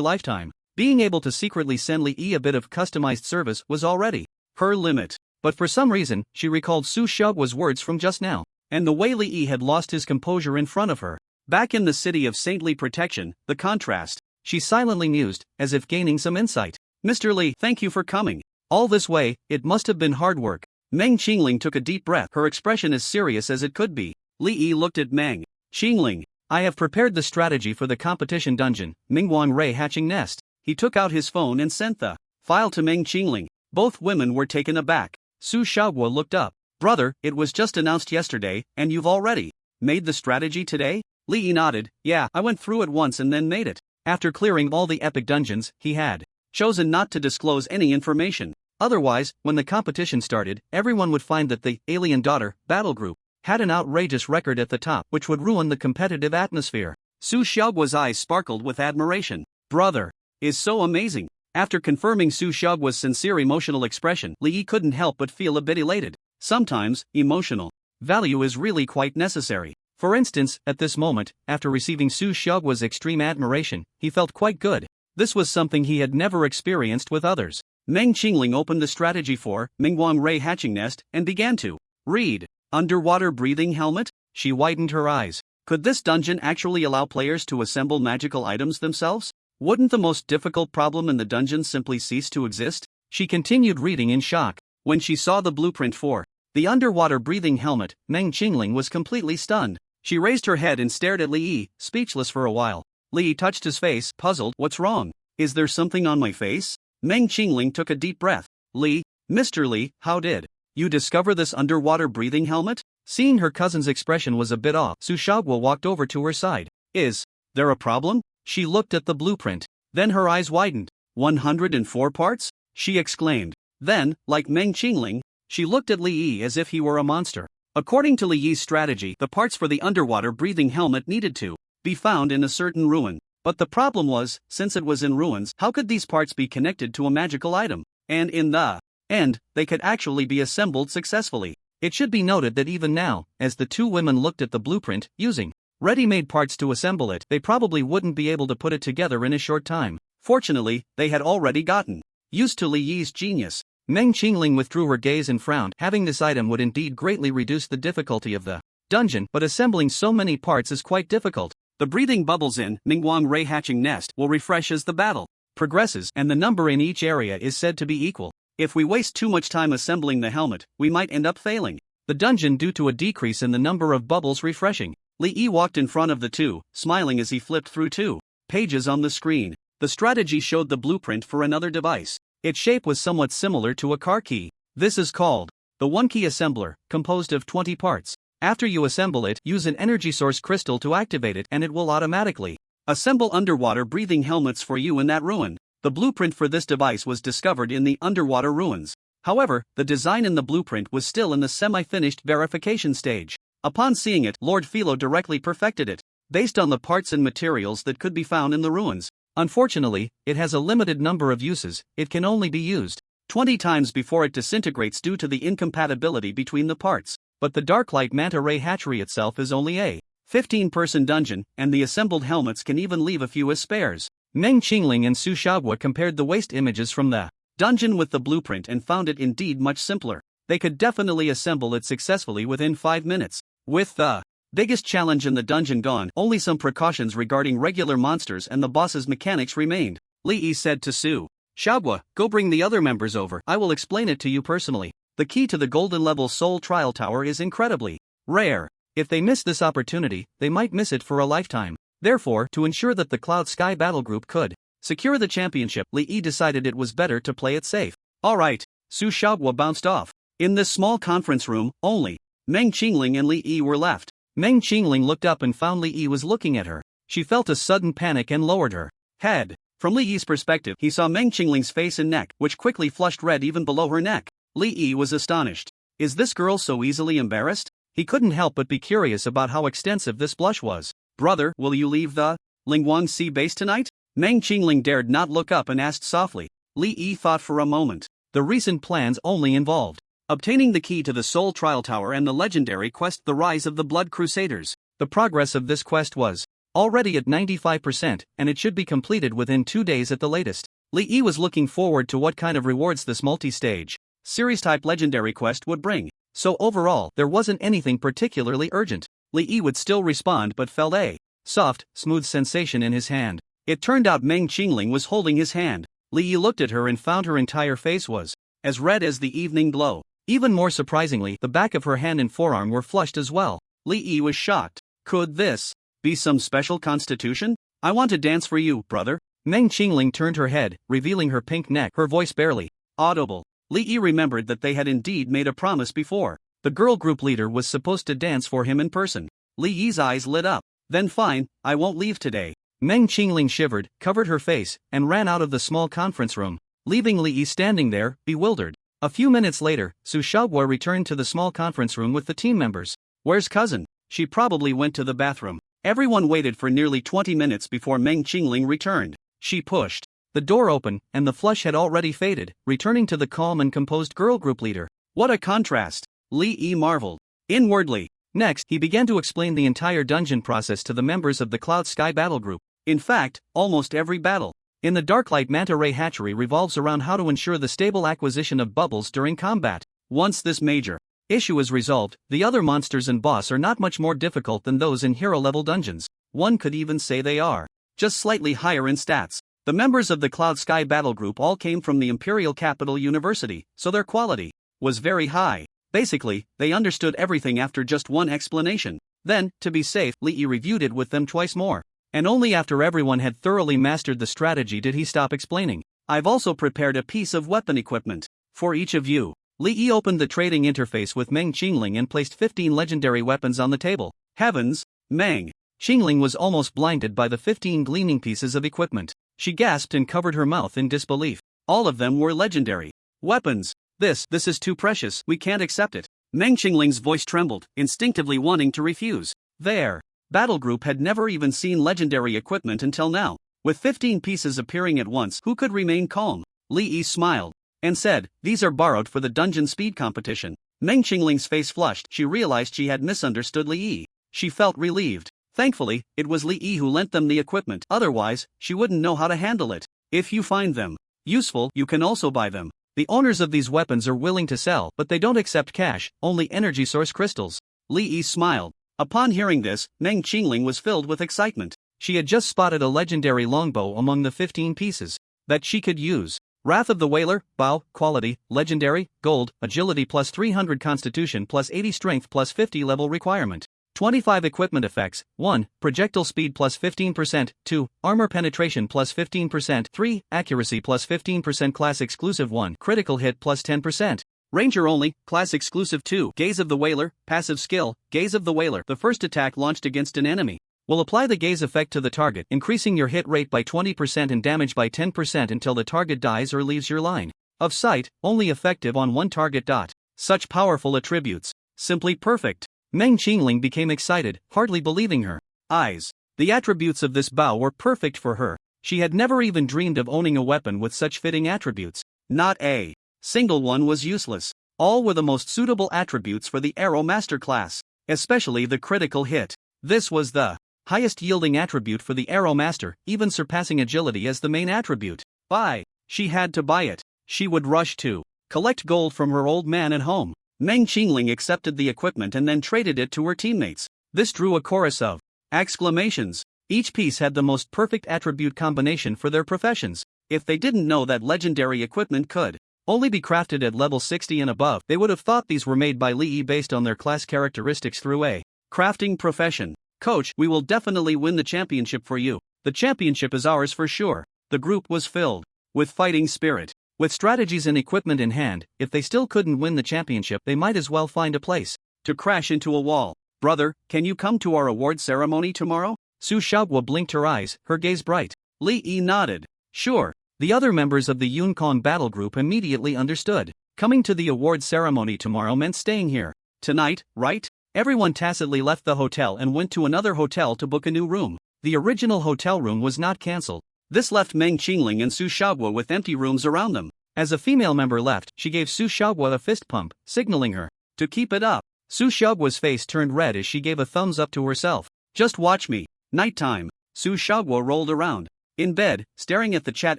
lifetime. Being able to secretly send Li Yi a bit of customized service was already her limit. But for some reason, she recalled Su Xiaohua's words from just now, and the way Li Yi had lost his composure in front of her. Back in the city of saintly protection, the contrast, she silently mused, as if gaining some insight. Mr. Li, thank you for coming. All this way, it must have been hard work. Meng Qingling took a deep breath, her expression as serious as it could be. Li Yi looked at Meng Qingling. I have prepared the strategy for the competition dungeon, Mingwang Rei Hatching Nest. He took out his phone and sent the file to Meng Qingling. Both women were taken aback. Su Xiaohua looked up. Brother, it was just announced yesterday, and you've already made the strategy today? Li Yi nodded. Yeah, I went through it once and then made it. After clearing all the epic dungeons, he had chosen not to disclose any information. Otherwise, when the competition started, everyone would find that the Alien Daughter battle group had an outrageous record at the top, which would ruin the competitive atmosphere. Su Xiaohua's eyes sparkled with admiration. Brother is so amazing. After confirming Su Xiaohua's sincere emotional expression, Li Yi couldn't help but feel a bit elated. Sometimes, emotional value is really quite necessary. For instance, at this moment, after receiving Su Xiaohua's extreme admiration, he felt quite good. This was something he had never experienced with others. Meng Qingling opened the strategy for Mingwang Rei Hatching Nest and began to read. Underwater breathing helmet? She widened her eyes. Could this dungeon actually allow players to assemble magical items themselves? Wouldn't the most difficult problem in the dungeon simply cease to exist? She continued reading in shock. When she saw the blueprint for the underwater breathing helmet, Meng Qingling was completely stunned. She raised her head and stared at Li Yi, speechless for a while. Li Yi touched his face, puzzled. What's wrong? Is there something on my face? Meng Qingling took a deep breath. Mr. Li, how did you discover this underwater breathing helmet? Seeing her cousin's expression was a bit off, Su Xiaohua walked over to her side. Is there a problem? She looked at the blueprint. Then her eyes widened. 104 parts? She exclaimed. Then, like Meng Qingling, she looked at Li Yi as if he were a monster. According to Li Yi's strategy, the parts for the underwater breathing helmet needed to be found in a certain ruin. But the problem was, since it was in ruins, how could these parts be connected to a magical item? And in the end, they could actually be assembled successfully. It should be noted that even now, as the two women looked at the blueprint, using ready-made parts to assemble it, they probably wouldn't be able to put it together in a short time. Fortunately, they had already gotten used to Li Yi's genius. Meng Qingling withdrew her gaze and frowned. Having this item would indeed greatly reduce the difficulty of the dungeon, but assembling so many parts is quite difficult. The breathing bubbles in Mingwang Rei Hatching Nest will refresh as the battle progresses, and the number in each area is said to be equal. If we waste too much time assembling the helmet, we might end up failing the dungeon due to a decrease in the number of bubbles refreshing. Li Yi walked in front of the two, smiling as he flipped through 2 pages on the screen. The strategy showed the blueprint for another device. Its shape was somewhat similar to a car key. This is called the one-key assembler, composed of 20 parts. After you assemble it, use an energy source crystal to activate it and it will automatically assemble underwater breathing helmets for you in that ruin. The blueprint for this device was discovered in the underwater ruins. However, the design in the blueprint was still in the semi-finished verification stage. Upon seeing it, Lord Philo directly perfected it, based on the parts and materials that could be found in the ruins. Unfortunately, it has a limited number of uses. It can only be used 20 times before it disintegrates due to the incompatibility between the parts. But the Darklight Manta Ray hatchery itself is only a 15-person dungeon, and the assembled helmets can even leave a few as spares. Meng Qingling and Su Xiaohua compared the waste images from the dungeon with the blueprint and found it indeed much simpler. They could definitely assemble it successfully within 5 minutes. With the biggest challenge in the dungeon gone, only some precautions regarding regular monsters and the boss's mechanics remained. Li Yi said to Su Xiaohua, go bring the other members over, I will explain it to you personally. The key to the golden level soul trial tower is incredibly rare. If they miss this opportunity, they might miss it for a lifetime. Therefore, to ensure that the Cloud Sky Battle Group could secure the championship, Li Yi decided it was better to play it safe. Alright, Su Xiaohua bounced off. In this small conference room, only Meng Qingling and Li Yi were left. Meng Qingling looked up and found Li Yi was looking at her. She felt a sudden panic and lowered her head. From Li Yi's perspective, he saw Meng Qingling's face and neck, which quickly flushed red even below her neck. Li Yi was astonished. Is this girl so easily embarrassed? He couldn't help but be curious about how extensive this blush was. Brother, will you leave the Lingwang Sea base tonight? Meng Qingling dared not look up and asked softly. Li Yi thought for a moment. The recent plans only involved obtaining the key to the Soul Trial Tower and the legendary quest The Rise of the Blood Crusaders. The progress of this quest was already at 95%, and it should be completed within 2 days at the latest. Li Yi was looking forward to what kind of rewards this multi-stage, series-type legendary quest would bring. So overall, there wasn't anything particularly urgent. Li Yi would still respond but felt a soft, smooth sensation in his hand. It turned out Meng Qingling was holding his hand. Li Yi looked at her and found her entire face was as red as the evening glow. Even more surprisingly, the back of her hand and forearm were flushed as well. Li Yi was shocked. Could this be some special constitution? I want to dance for you, brother. Meng Qingling turned her head, revealing her pink neck, her voice barely audible. Li Yi remembered that they had indeed made a promise before. The girl group leader was supposed to dance for him in person. Li Yi's eyes lit up. Then fine, I won't leave today. Meng Qingling shivered, covered her face, and ran out of the small conference room, leaving Li Yi standing there, bewildered. A few minutes later, Su Shaoguo returned to the small conference room with the team members. Where's cousin? She probably went to the bathroom. Everyone waited for nearly 20 minutes before Meng Qingling returned. She pushed the door open, and the flush had already faded, returning to the calm and composed girl group leader. What a contrast! Li Yi marveled inwardly. Next, he began to explain the entire dungeon process to the members of the Cloud Sky Battle Group. In fact, almost every battle in the Darklight Manta Ray Hatchery revolves around how to ensure the stable acquisition of bubbles during combat. Once this major issue is resolved, the other monsters and boss are not much more difficult than those in hero-level dungeons. One could even say they are just slightly higher in stats. The members of the Cloud Sky Battle Group all came from the Imperial Capital University, so their quality was very high. Basically, they understood everything after just one explanation. Then, to be safe, Li Yi reviewed it with them twice more. And only after everyone had thoroughly mastered the strategy did he stop explaining. I've also prepared a piece of weapon equipment for each of you. Li Yi opened the trading interface with Meng Qingling and placed 15 legendary weapons on the table. Heavens! Meng Qingling was almost blinded by the 15 gleaming pieces of equipment. She gasped and covered her mouth in disbelief. All of them were legendary weapons. This is too precious, we can't accept it. Meng Qingling's voice trembled, instinctively wanting to refuse. Their battle group had never even seen legendary equipment until now. With 15 pieces appearing at once, who could remain calm? Li Yi smiled and said, these are borrowed for the dungeon speed competition. Meng Qingling's face flushed. She realized she had misunderstood Li Yi. She felt relieved. Thankfully, it was Li Yi who lent them the equipment, otherwise, she wouldn't know how to handle it. If you find them useful, you can also buy them. The owners of these weapons are willing to sell, but they don't accept cash, only energy source crystals. Li Yi smiled. Upon hearing this, Meng Qingling was filled with excitement. She had just spotted a legendary longbow among the 15 pieces that she could use. Wrath of the Whaler, bow, quality, legendary, gold, agility plus 300 constitution plus 80 strength plus 50 level requirement. 25 equipment effects, 1. Projectile speed plus 15%, 2. Armor penetration plus 15%, 3. Accuracy plus 15% class exclusive 1. Critical hit plus 10%. Ranger only, class exclusive 2. Gaze of the Whaler, passive skill, Gaze of the Whaler. The first attack launched against an enemy will apply the gaze effect to the target, increasing your hit rate by 20% and damage by 10% until the target dies or leaves your line of sight, only effective on one target. Such powerful attributes. Simply perfect. Meng Qingling became excited, hardly believing her eyes. The attributes of this bow were perfect for her. She had never even dreamed of owning a weapon with such fitting attributes. Not a single one was useless. All were the most suitable attributes for the Arrow Master class, especially the critical hit. This was the highest yielding attribute for the Arrow Master, even surpassing agility as the main attribute. Buy. She had to buy it. She would rush to collect gold from her old man at home. Meng Qingling accepted the equipment and then traded it to her teammates. This drew a chorus of exclamations. Each piece had the most perfect attribute combination for their professions. If they didn't know that legendary equipment could only be crafted at level 60 and above, they would have thought these were made by Li Yi based on their class characteristics through a crafting profession. Coach, we will definitely win the championship for you. The championship is ours for sure. The group was filled with fighting spirit. With strategies and equipment in hand, if they still couldn't win the championship, they might as well find a place to crash into a wall. Brother, can you come to our award ceremony tomorrow? Su Shaoguo blinked her eyes, her gaze bright. Li Yi nodded. Sure. The other members of the Yunкong battle group immediately understood. Coming to the award ceremony tomorrow meant staying here tonight, right? Everyone tacitly left the hotel and went to another hotel to book a new room. The original hotel room was not cancelled. This left Meng Qingling and Su Shaoguo with empty rooms around them. As a female member left, she gave Su Shaoguo a fist pump, signaling her to keep it up. Su Xiaoguo's face turned red as she gave a thumbs up to herself. Just watch me. Nighttime. Su Xiaoguo rolled around in bed, staring at the chat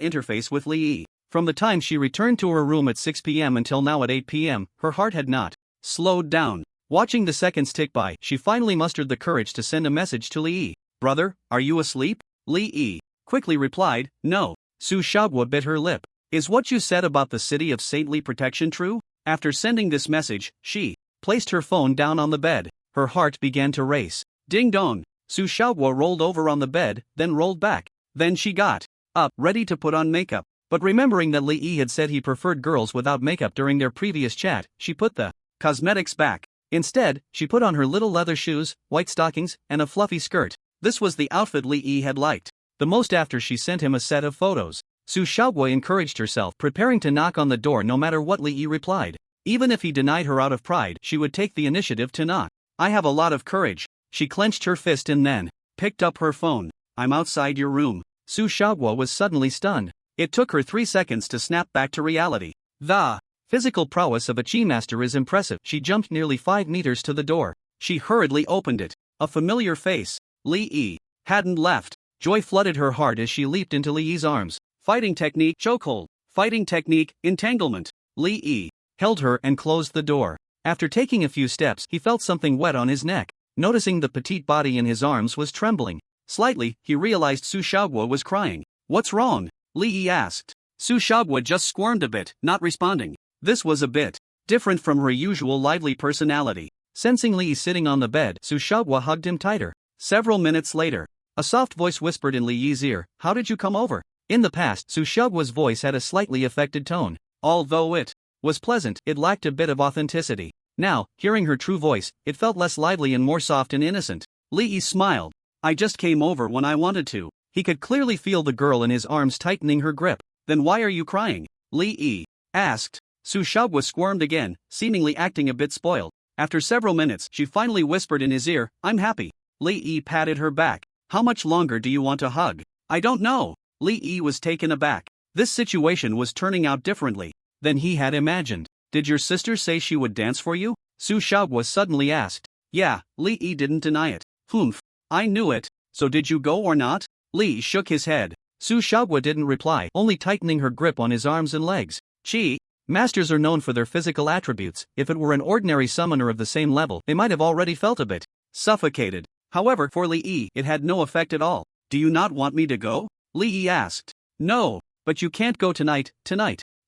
interface with Li Yi. From the time she returned to her room at 6 p.m. until now at 8 p.m., her heart had not slowed down. Watching the seconds tick by, she finally mustered the courage to send a message to Li Yi. Brother, are you asleep? Li Yi quickly replied, no. Su Xiaoguo bit her lip. Is what you said about the city of saintly protection true? After sending this message, she placed her phone down on the bed. Her heart began to race. Ding dong. Su Xiaoguo rolled over on the bed, then rolled back. Then she got up, ready to put on makeup. But remembering that Li Yi had said he preferred girls without makeup during their previous chat, she put the cosmetics back. Instead, she put on her little leather shoes, white stockings, and a fluffy skirt. This was the outfit Li Yi had liked the most after she sent him a set of photos. Su Xiaoguo encouraged herself, preparing to knock on the door no matter what Li Yi replied. Even if he denied her out of pride, she would take the initiative to knock. I have a lot of courage. She clenched her fist and then picked up her phone. I'm outside your room. Su Xiaoguo was suddenly stunned. It took her 3 seconds to snap back to reality. The physical prowess of a chi master is impressive. She jumped nearly 5 meters to the door. She hurriedly opened it. A familiar face. Li Yi hadn't left. Joy flooded her heart as she leaped into Li Yi's arms. Fighting technique, chokehold. Fighting technique, entanglement. Li Yi held her and closed the door. After taking a few steps, he felt something wet on his neck. Noticing the petite body in his arms was trembling slightly, he realized Su Xiaoguo was crying. What's wrong? Li Yi asked. Su Xiaoguo just squirmed a bit, not responding. This was a bit different from her usual lively personality. Sensing Li Yi sitting on the bed, Su Xiaoguo hugged him tighter. Several minutes later, a soft voice whispered in Li Yi's ear, how did you come over? In the past, Su Xiaoguo's voice had a slightly affected tone. Although it was pleasant, it lacked a bit of authenticity. Now, hearing her true voice, it felt less lively and more soft and innocent. Li Yi smiled. I just came over when I wanted to. He could clearly feel the girl in his arms tightening her grip. Then why are you crying? Li Yi asked. Su Xiaoguo squirmed again, seemingly acting a bit spoiled. After several minutes, she finally whispered in his ear, I'm happy. Li Yi patted her back. How much longer do you want to hug? I don't know. Li Yi was taken aback. This situation was turning out differently than he had imagined. Did your sister say she would dance for you? Su Xiaoguo suddenly asked. Yeah, Li Yi didn't deny it. Humph. I knew it. So did you go or not? Li shook his head. Su Xiaoguo didn't reply, only tightening her grip on his arms and legs. Chi masters are known for their physical attributes. If it were an ordinary summoner of the same level, they might have already felt a bit suffocated. However, for Li Yi, it had no effect at all. Do you not want me to go? Li Yi asked. No, but you can't go tonight.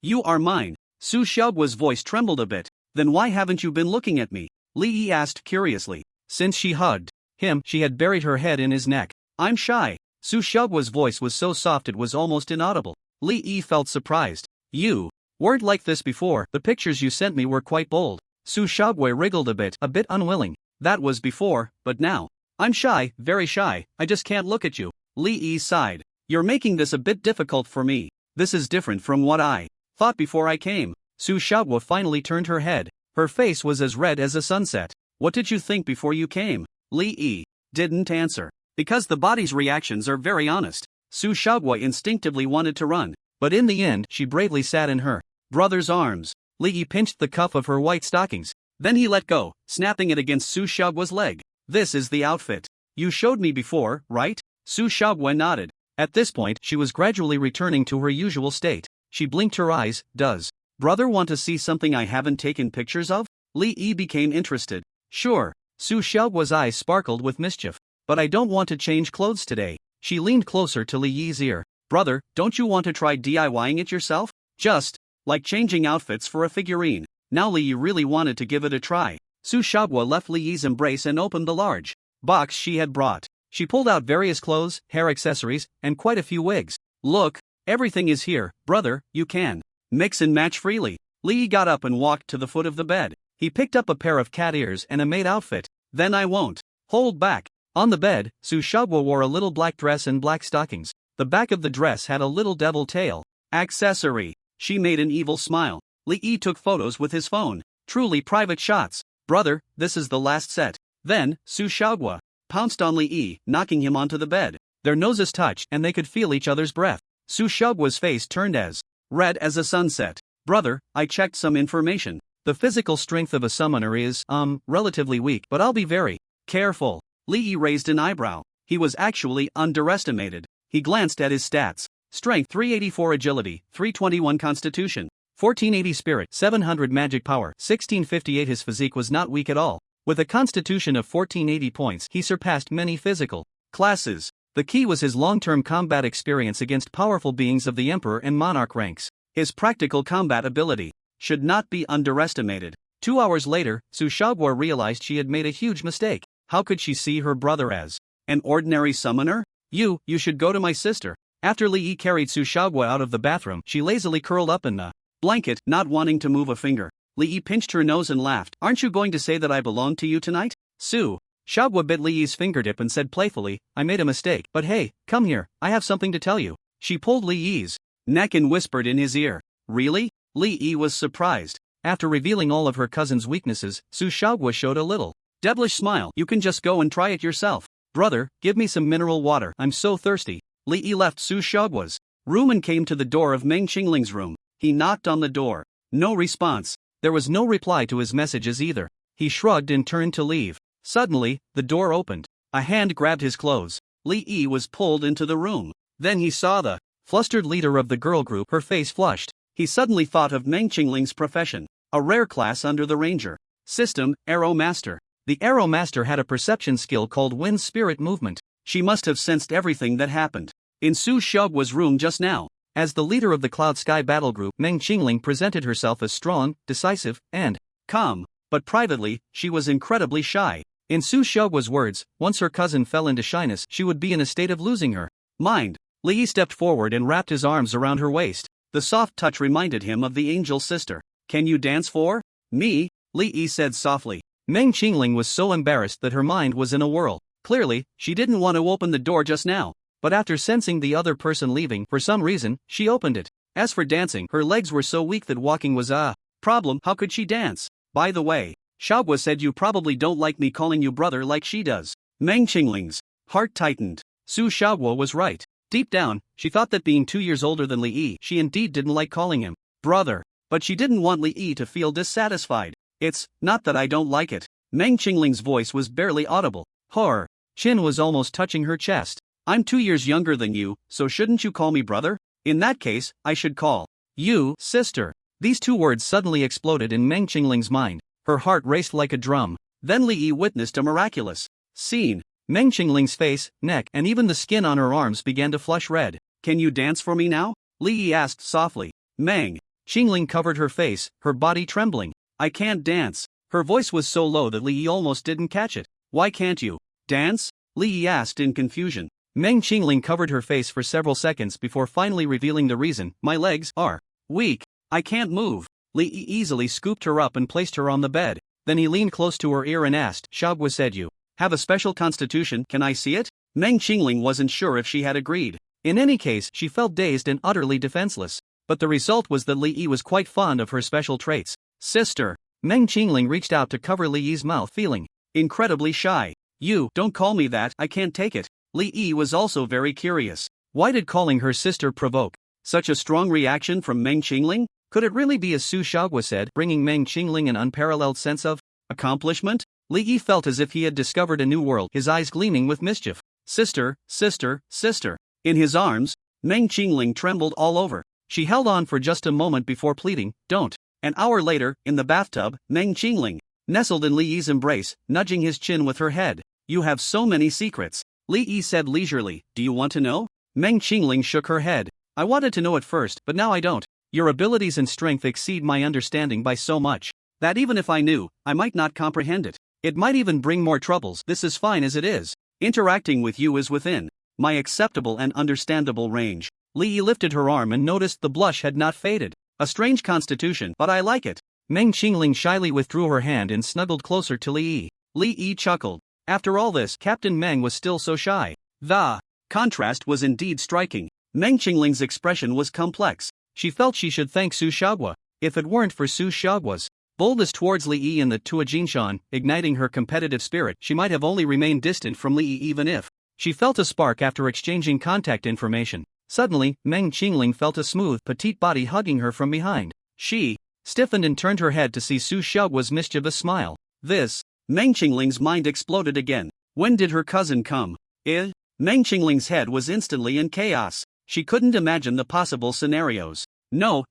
You are mine. Su Xiaoguo's voice trembled a bit. Then why haven't you been looking at me? Li Yi asked curiously. Since she hugged him, she had buried her head in his neck. I'm shy. Su Xiaoguo's voice was so soft it was almost inaudible. Li Yi felt surprised. You weren't like this before. The pictures you sent me were quite bold. Su Xiaoguo wriggled a bit unwilling. That was before, but now. I'm shy, very shy. I just can't look at you. Li Yi sighed. You're making this a bit difficult for me. This is different from what I thought before I came. Su Xiaoguo finally turned her head. Her face was as red as a sunset. What did you think before you came? Li Yi didn't answer. Because the body's reactions are very honest. Su Xiaoguo instinctively wanted to run, but in the end she bravely sat in her brother's arms. Li Yi pinched the cuff of her white stockings. Then he let go, snapping it against Su Xiaoguo's leg. This is the outfit you showed me before, right? Su Xiaoguo nodded. At this point, she was gradually returning to her usual state. She blinked her eyes. Does brother want to see something I haven't taken pictures of? Li Yi became interested. Sure. Su Xiaoguo's eyes sparkled with mischief. But I don't want to change clothes today. She leaned closer to Li Yi's ear. Brother, don't you want to try DIYing it yourself? Just like changing outfits for a figurine. Now Li Yi really wanted to give it a try. Su Xiaoguo left Li Yi's embrace and opened the large box she had brought. She pulled out various clothes, hair accessories, and quite a few wigs. Look, everything is here, brother, you can mix and match freely. Li Yi got up and walked to the foot of the bed. He picked up a pair of cat ears and a maid outfit. Then I won't hold back. On the bed, Su Xiaoguo wore a little black dress and black stockings. The back of the dress had a little devil tail accessory. She made an evil smile. Li Yi took photos with his phone. Truly private shots. Brother, this is the last set. Then, Su Xiaoguo pounced on Li Yi, knocking him onto the bed. Their noses touched and they could feel each other's breath. Su Xiaoguo's face turned as red as a sunset. Brother, I checked some information. The physical strength of a summoner is, relatively weak, but I'll be very careful. Li Yi raised an eyebrow. He was actually underestimated. He glanced at his stats. Strength 384, agility 321, constitution 1480, spirit 700, magic power 1658. His physique was not weak at all. With a constitution of 1480 points, he surpassed many physical classes. The key was his long-term combat experience against powerful beings of the Emperor and Monarch ranks. His practical combat ability should not be underestimated. 2 hours later, Su Xiaoguo realized she had made a huge mistake. How could she see her brother as an ordinary summoner? You should go to my sister. After Li Yi carried Su Xiaoguo out of the bathroom, she lazily curled up in the blanket, not wanting to move a finger. Li Yi pinched her nose and laughed. Aren't you going to say that I belong to you tonight? Su Xiaoguo bit Li Yi's fingertip and said playfully, I made a mistake, but hey, come here, I have something to tell you. She pulled Li Yi's neck and whispered in his ear. Really? Li Yi was surprised. After revealing all of her cousin's weaknesses, Su Xiaoguo showed a little devilish smile. You can just go and try it yourself. Brother, give me some mineral water, I'm so thirsty. Li Yi left Su Xiaoguo's room and came to the door of Meng Qingling's room. He knocked on the door. No response. There was no reply to his messages either. He shrugged and turned to leave. Suddenly, the door opened. A hand grabbed his clothes. Li Yi was pulled into the room. Then he saw the flustered leader of the girl group. Her face flushed. He suddenly thought of Meng Qingling's profession. A rare class under the Ranger system, Arrow Master. The Arrow Master had a perception skill called Wind Spirit Movement. She must have sensed everything that happened in Su Xiaoguo's room just now. As the leader of the Cloud Sky Battle Group, Meng Qingling presented herself as strong, decisive, and calm. But privately, she was incredibly shy. In Su Xiaoguo's words, once her cousin fell into shyness, she would be in a state of losing her mind. Li Yi stepped forward and wrapped his arms around her waist. The soft touch reminded him of the angel sister. Can you dance for me? Li Yi said softly. Meng Qingling was so embarrassed that her mind was in a whirl. Clearly, she didn't want to open the door just now. But after sensing the other person leaving, for some reason, she opened it. As for dancing, her legs were so weak that walking was a problem. How could she dance? By the way, Xiaoguo said you probably don't like me calling you brother like she does. Meng Qingling's heart tightened. Su Xiaoguo was right. Deep down, she thought that being 2 years older than Li Yi, she indeed didn't like calling him brother. But she didn't want Li Yi to feel dissatisfied. It's not that I don't like it. Meng Qingling's voice was barely audible. Her chin was almost touching her chest. I'm 2 years younger than you, so shouldn't you call me brother? In that case, I should call you sister. These two words suddenly exploded in Meng Qingling's mind. Her heart raced like a drum. Then Li Yi witnessed a miraculous scene. Meng Qingling's face, neck, and even the skin on her arms began to flush red. Can you dance for me now? Li Yi asked softly. Meng Qingling covered her face, her body trembling. I can't dance. Her voice was so low that Li Yi almost didn't catch it. Why can't you dance? Li Yi asked in confusion. Meng Qingling covered her face for several seconds before finally revealing the reason. My legs are weak. I can't move. Li Yi easily scooped her up and placed her on the bed. Then he leaned close to her ear and asked, Xiaoguo said you have a special constitution, can I see it? Meng Qingling wasn't sure if she had agreed. In any case, she felt dazed and utterly defenseless. But the result was that Li Yi was quite fond of her special traits. Sister. Meng Qingling reached out to cover Li Yi's mouth, feeling incredibly shy. You don't call me that, I can't take it. Li Yi was also very curious. Why did calling her sister provoke such a strong reaction from Meng Qingling? Could it really be as Su Xiaoguo said, bringing Meng Qingling an unparalleled sense of accomplishment? Li Yi felt as if he had discovered a new world, his eyes gleaming with mischief. Sister, sister, sister. In his arms, Meng Qingling trembled all over. She held on for just a moment before pleading, don't. An hour later, in the bathtub, Meng Qingling nestled in Li Yi's embrace, nudging his chin with her head. You have so many secrets. Li Yi said leisurely, do you want to know? Meng Qingling shook her head. I wanted to know at first, but now I don't. Your abilities and strength exceed my understanding by so much that even if I knew, I might not comprehend it. It might even bring more troubles. This is fine as it is. Interacting with you is within my acceptable and understandable range. Li Yi lifted her arm and noticed the blush had not faded. A strange constitution, but I like it. Meng Qingling shyly withdrew her hand and snuggled closer to Li Yi. Li Yi chuckled. After all this, Captain Meng was still so shy. The contrast was indeed striking. Meng Qingling's expression was complex. She felt she should thank Su Xiaoguo. If it weren't for Su Xiaoguo's boldness towards Li Yi and the Tuajinshan, igniting her competitive spirit, she might have only remained distant from Li Yi even if she felt a spark after exchanging contact information. Suddenly, Meng Qingling felt a smooth, petite body hugging her from behind. She stiffened and turned her head to see Su Xiaoguo's mischievous smile. Meng Qingling's mind exploded again. When did her cousin come? Meng Qingling's head was instantly in chaos. She couldn't imagine the possible scenarios. No.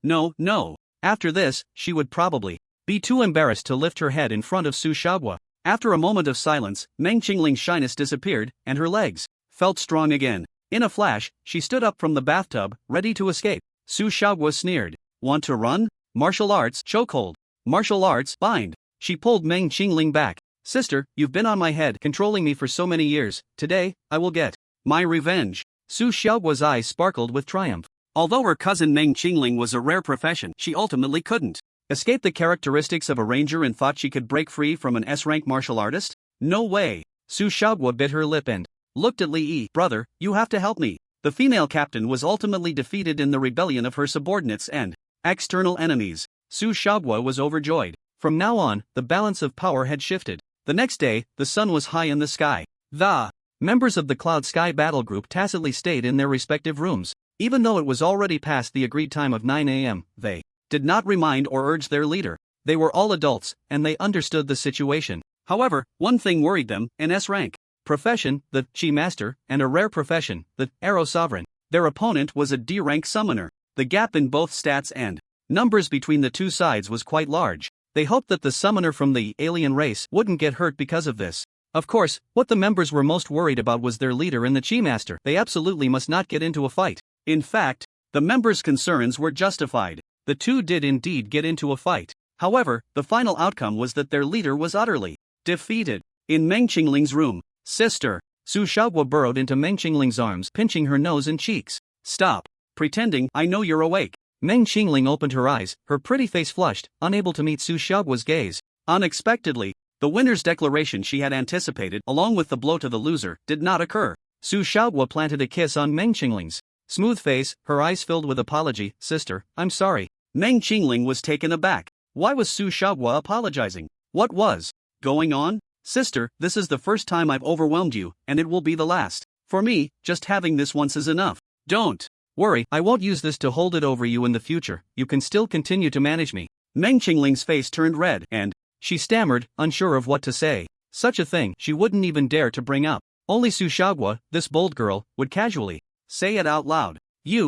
After this, she would probably be too embarrassed to lift her head in front of Su Xiaoguo. After a moment of silence, Meng Qingling's shyness disappeared, and her legs felt strong again. In a flash, she stood up from the bathtub, ready to escape. Su Xiaoguo sneered. Want to run? Martial arts chokehold. Martial arts bind. She pulled Meng Qingling back. Sister, you've been on my head, controlling me for so many years. Today, I will get my revenge. Su Xiaoguo's eyes sparkled with triumph. Although her cousin Meng Qingling was a rare profession, she ultimately couldn't escape the characteristics of a ranger and thought she could break free from an S-rank martial artist? No way. Su Xiaoguo bit her lip and looked at Li Yi. Brother, you have to help me. The female captain was ultimately defeated in the rebellion of her subordinates and external enemies. Su Xiaoguo was overjoyed. From now on, the balance of power had shifted. The next day, the sun was high in the sky. The members of the Cloud Sky Battle Group tacitly stayed in their respective rooms. Even though it was already past the agreed time of 9 a.m., they did not remind or urge their leader. They were all adults, and they understood the situation. However, one thing worried them: an S-rank profession, the Chi Master, and a rare profession, the Arrow Sovereign. Their opponent was a D-rank summoner. The gap in both stats and numbers between the two sides was quite large. They hoped that the summoner from the alien race wouldn't get hurt because of this. Of course, what the members were most worried about was their leader and the Chi Master. They absolutely must not get into a fight. In fact, the members' concerns were justified. The two did indeed get into a fight. However, the final outcome was that their leader was utterly defeated. In Meng Qingling's room, sister, Su Xiaoguo burrowed into Meng Qingling's arms, pinching her nose and cheeks. Stop pretending, I know you're awake. Meng Qingling opened her eyes, her pretty face flushed, unable to meet Su Xiaoguo's gaze. Unexpectedly, the winner's declaration she had anticipated, along with the blow to the loser, did not occur. Su Xiaoguo planted a kiss on Meng Qingling's smooth face, her eyes filled with apology. Sister, I'm sorry. Meng Qingling was taken aback. Why was Su Xiaoguo apologizing? What was going on? Sister, this is the first time I've overwhelmed you, and it will be the last. For me, just having this once is enough. Don't worry, I won't use this to hold it over you in the future. You can still continue to manage me. Meng Qingling's face turned red, and she stammered, unsure of what to say. Such a thing she wouldn't even dare to bring up. Only Su Xiaoguo, this bold girl, would casually say it out loud.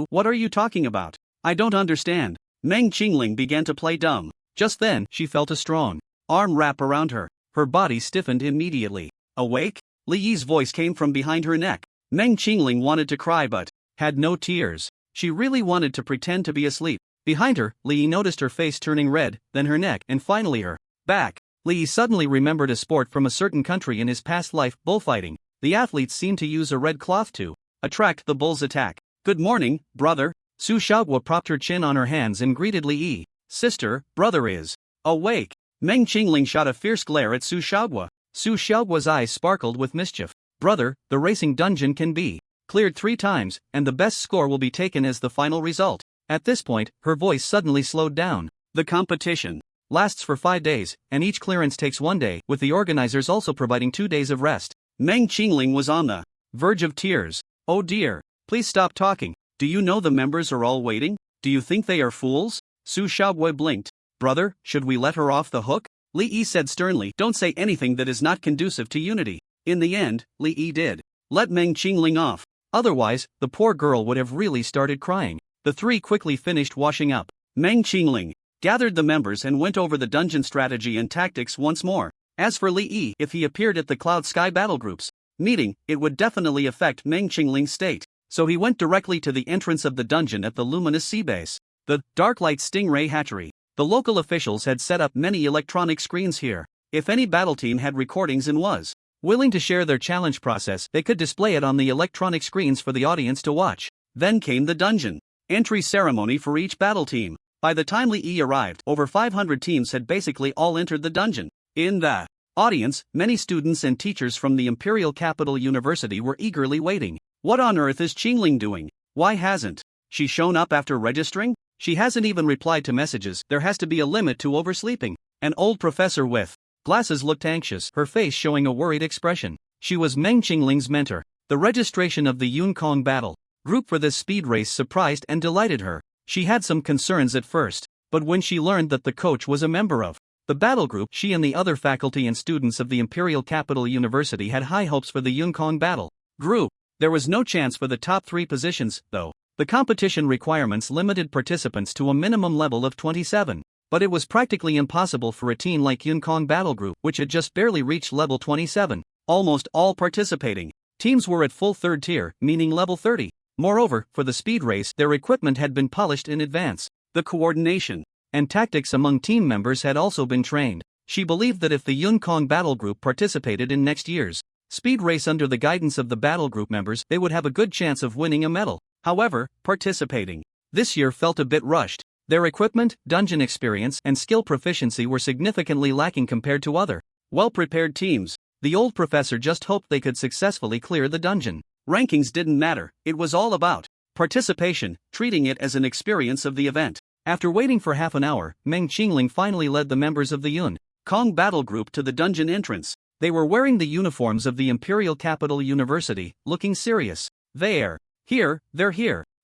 What are you talking about? I don't understand. Meng Qingling began to play dumb. Just then, she felt a strong arm wrap around her. Her body stiffened immediately. Awake? Li Yi's voice came from behind her neck. Meng Qingling wanted to cry but had no tears. She really wanted to pretend to be asleep. Behind her, Li Yi noticed her face turning red, then her neck, and finally her back. Li Yi suddenly remembered a sport from a certain country in his past life, bullfighting. The athletes seemed to use a red cloth to attract the bull's attack. Good morning, brother. Su Xiaoguo propped her chin on her hands and greeted Li Yi. Sister, brother is awake. Meng Qingling shot a fierce glare at Su Xiaoguo. Su Xiaoguo's eyes sparkled with mischief. Brother, the racing dungeon can be cleared 3 times, and the best score will be taken as the final result. At this point, her voice suddenly slowed down. The competition lasts for 5 days, and each clearance takes 1 day, with the organizers also providing 2 days of rest. Meng Qingling was on the verge of tears. Oh dear, please stop talking. Do you know the members are all waiting? Do you think they are fools? Su Xiaoguo blinked. Brother, should we let her off the hook? Li Yi said sternly. Don't say anything that is not conducive to unity. In the end, Li Yi did let Meng Qingling off. Otherwise, the poor girl would have really started crying. The 3 quickly finished washing up. Meng Qingling gathered the members and went over the dungeon strategy and tactics once more. As for Li Yi, if he appeared at the Cloud Sky Battle Group's meeting, it would definitely affect Meng Qingling's state. So he went directly to the entrance of the dungeon at the Luminous Sea Base, the Darklight Stingray Hatchery. The local officials had set up many electronic screens here. If any battle team had recordings and was willing to share their challenge process, they could display it on the electronic screens for the audience to watch. Then came the dungeon entry ceremony for each battle team. By the time Li Yi arrived, over 500 teams had basically all entered the dungeon. In the audience, many students and teachers from the Imperial Capital University were eagerly waiting. What on earth is Qingling doing? Why hasn't she shown up after registering? She hasn't even replied to messages. There has to be a limit to oversleeping. An old professor with glasses looked anxious, her face showing a worried expression. She was Meng Qingling's mentor. The registration of the Yun Kong battle group for this speed race surprised and delighted her. She had some concerns at first. But when she learned that the coach was a member of the battle group, she and the other faculty and students of the Imperial Capital University had high hopes for the Yunкong battle group. There was no chance for the top 3 positions, though. The competition requirements limited participants to a minimum level of 27. But it was practically impossible for a team like Yunкong Battle Group, which had just barely reached level 27. Almost all participating teams were at full 3rd tier, meaning level 30. Moreover, for the speed race, their equipment had been polished in advance. The coordination and tactics among team members had also been trained. She believed that if the Yunкong Battle Group participated in next year's speed race under the guidance of the battle group members, they would have a good chance of winning a medal. However, participating this year felt a bit rushed. Their equipment, dungeon experience, and skill proficiency were significantly lacking compared to other well-prepared teams. The old professor just hoped they could successfully clear the dungeon. Rankings didn't matter, it was all about participation, treating it as an experience of the event. After waiting for half an hour, Meng Qingling finally led the members of the Yunкong Battle Group to the dungeon entrance. They were wearing the uniforms of the Imperial Capital University, looking serious. They're here.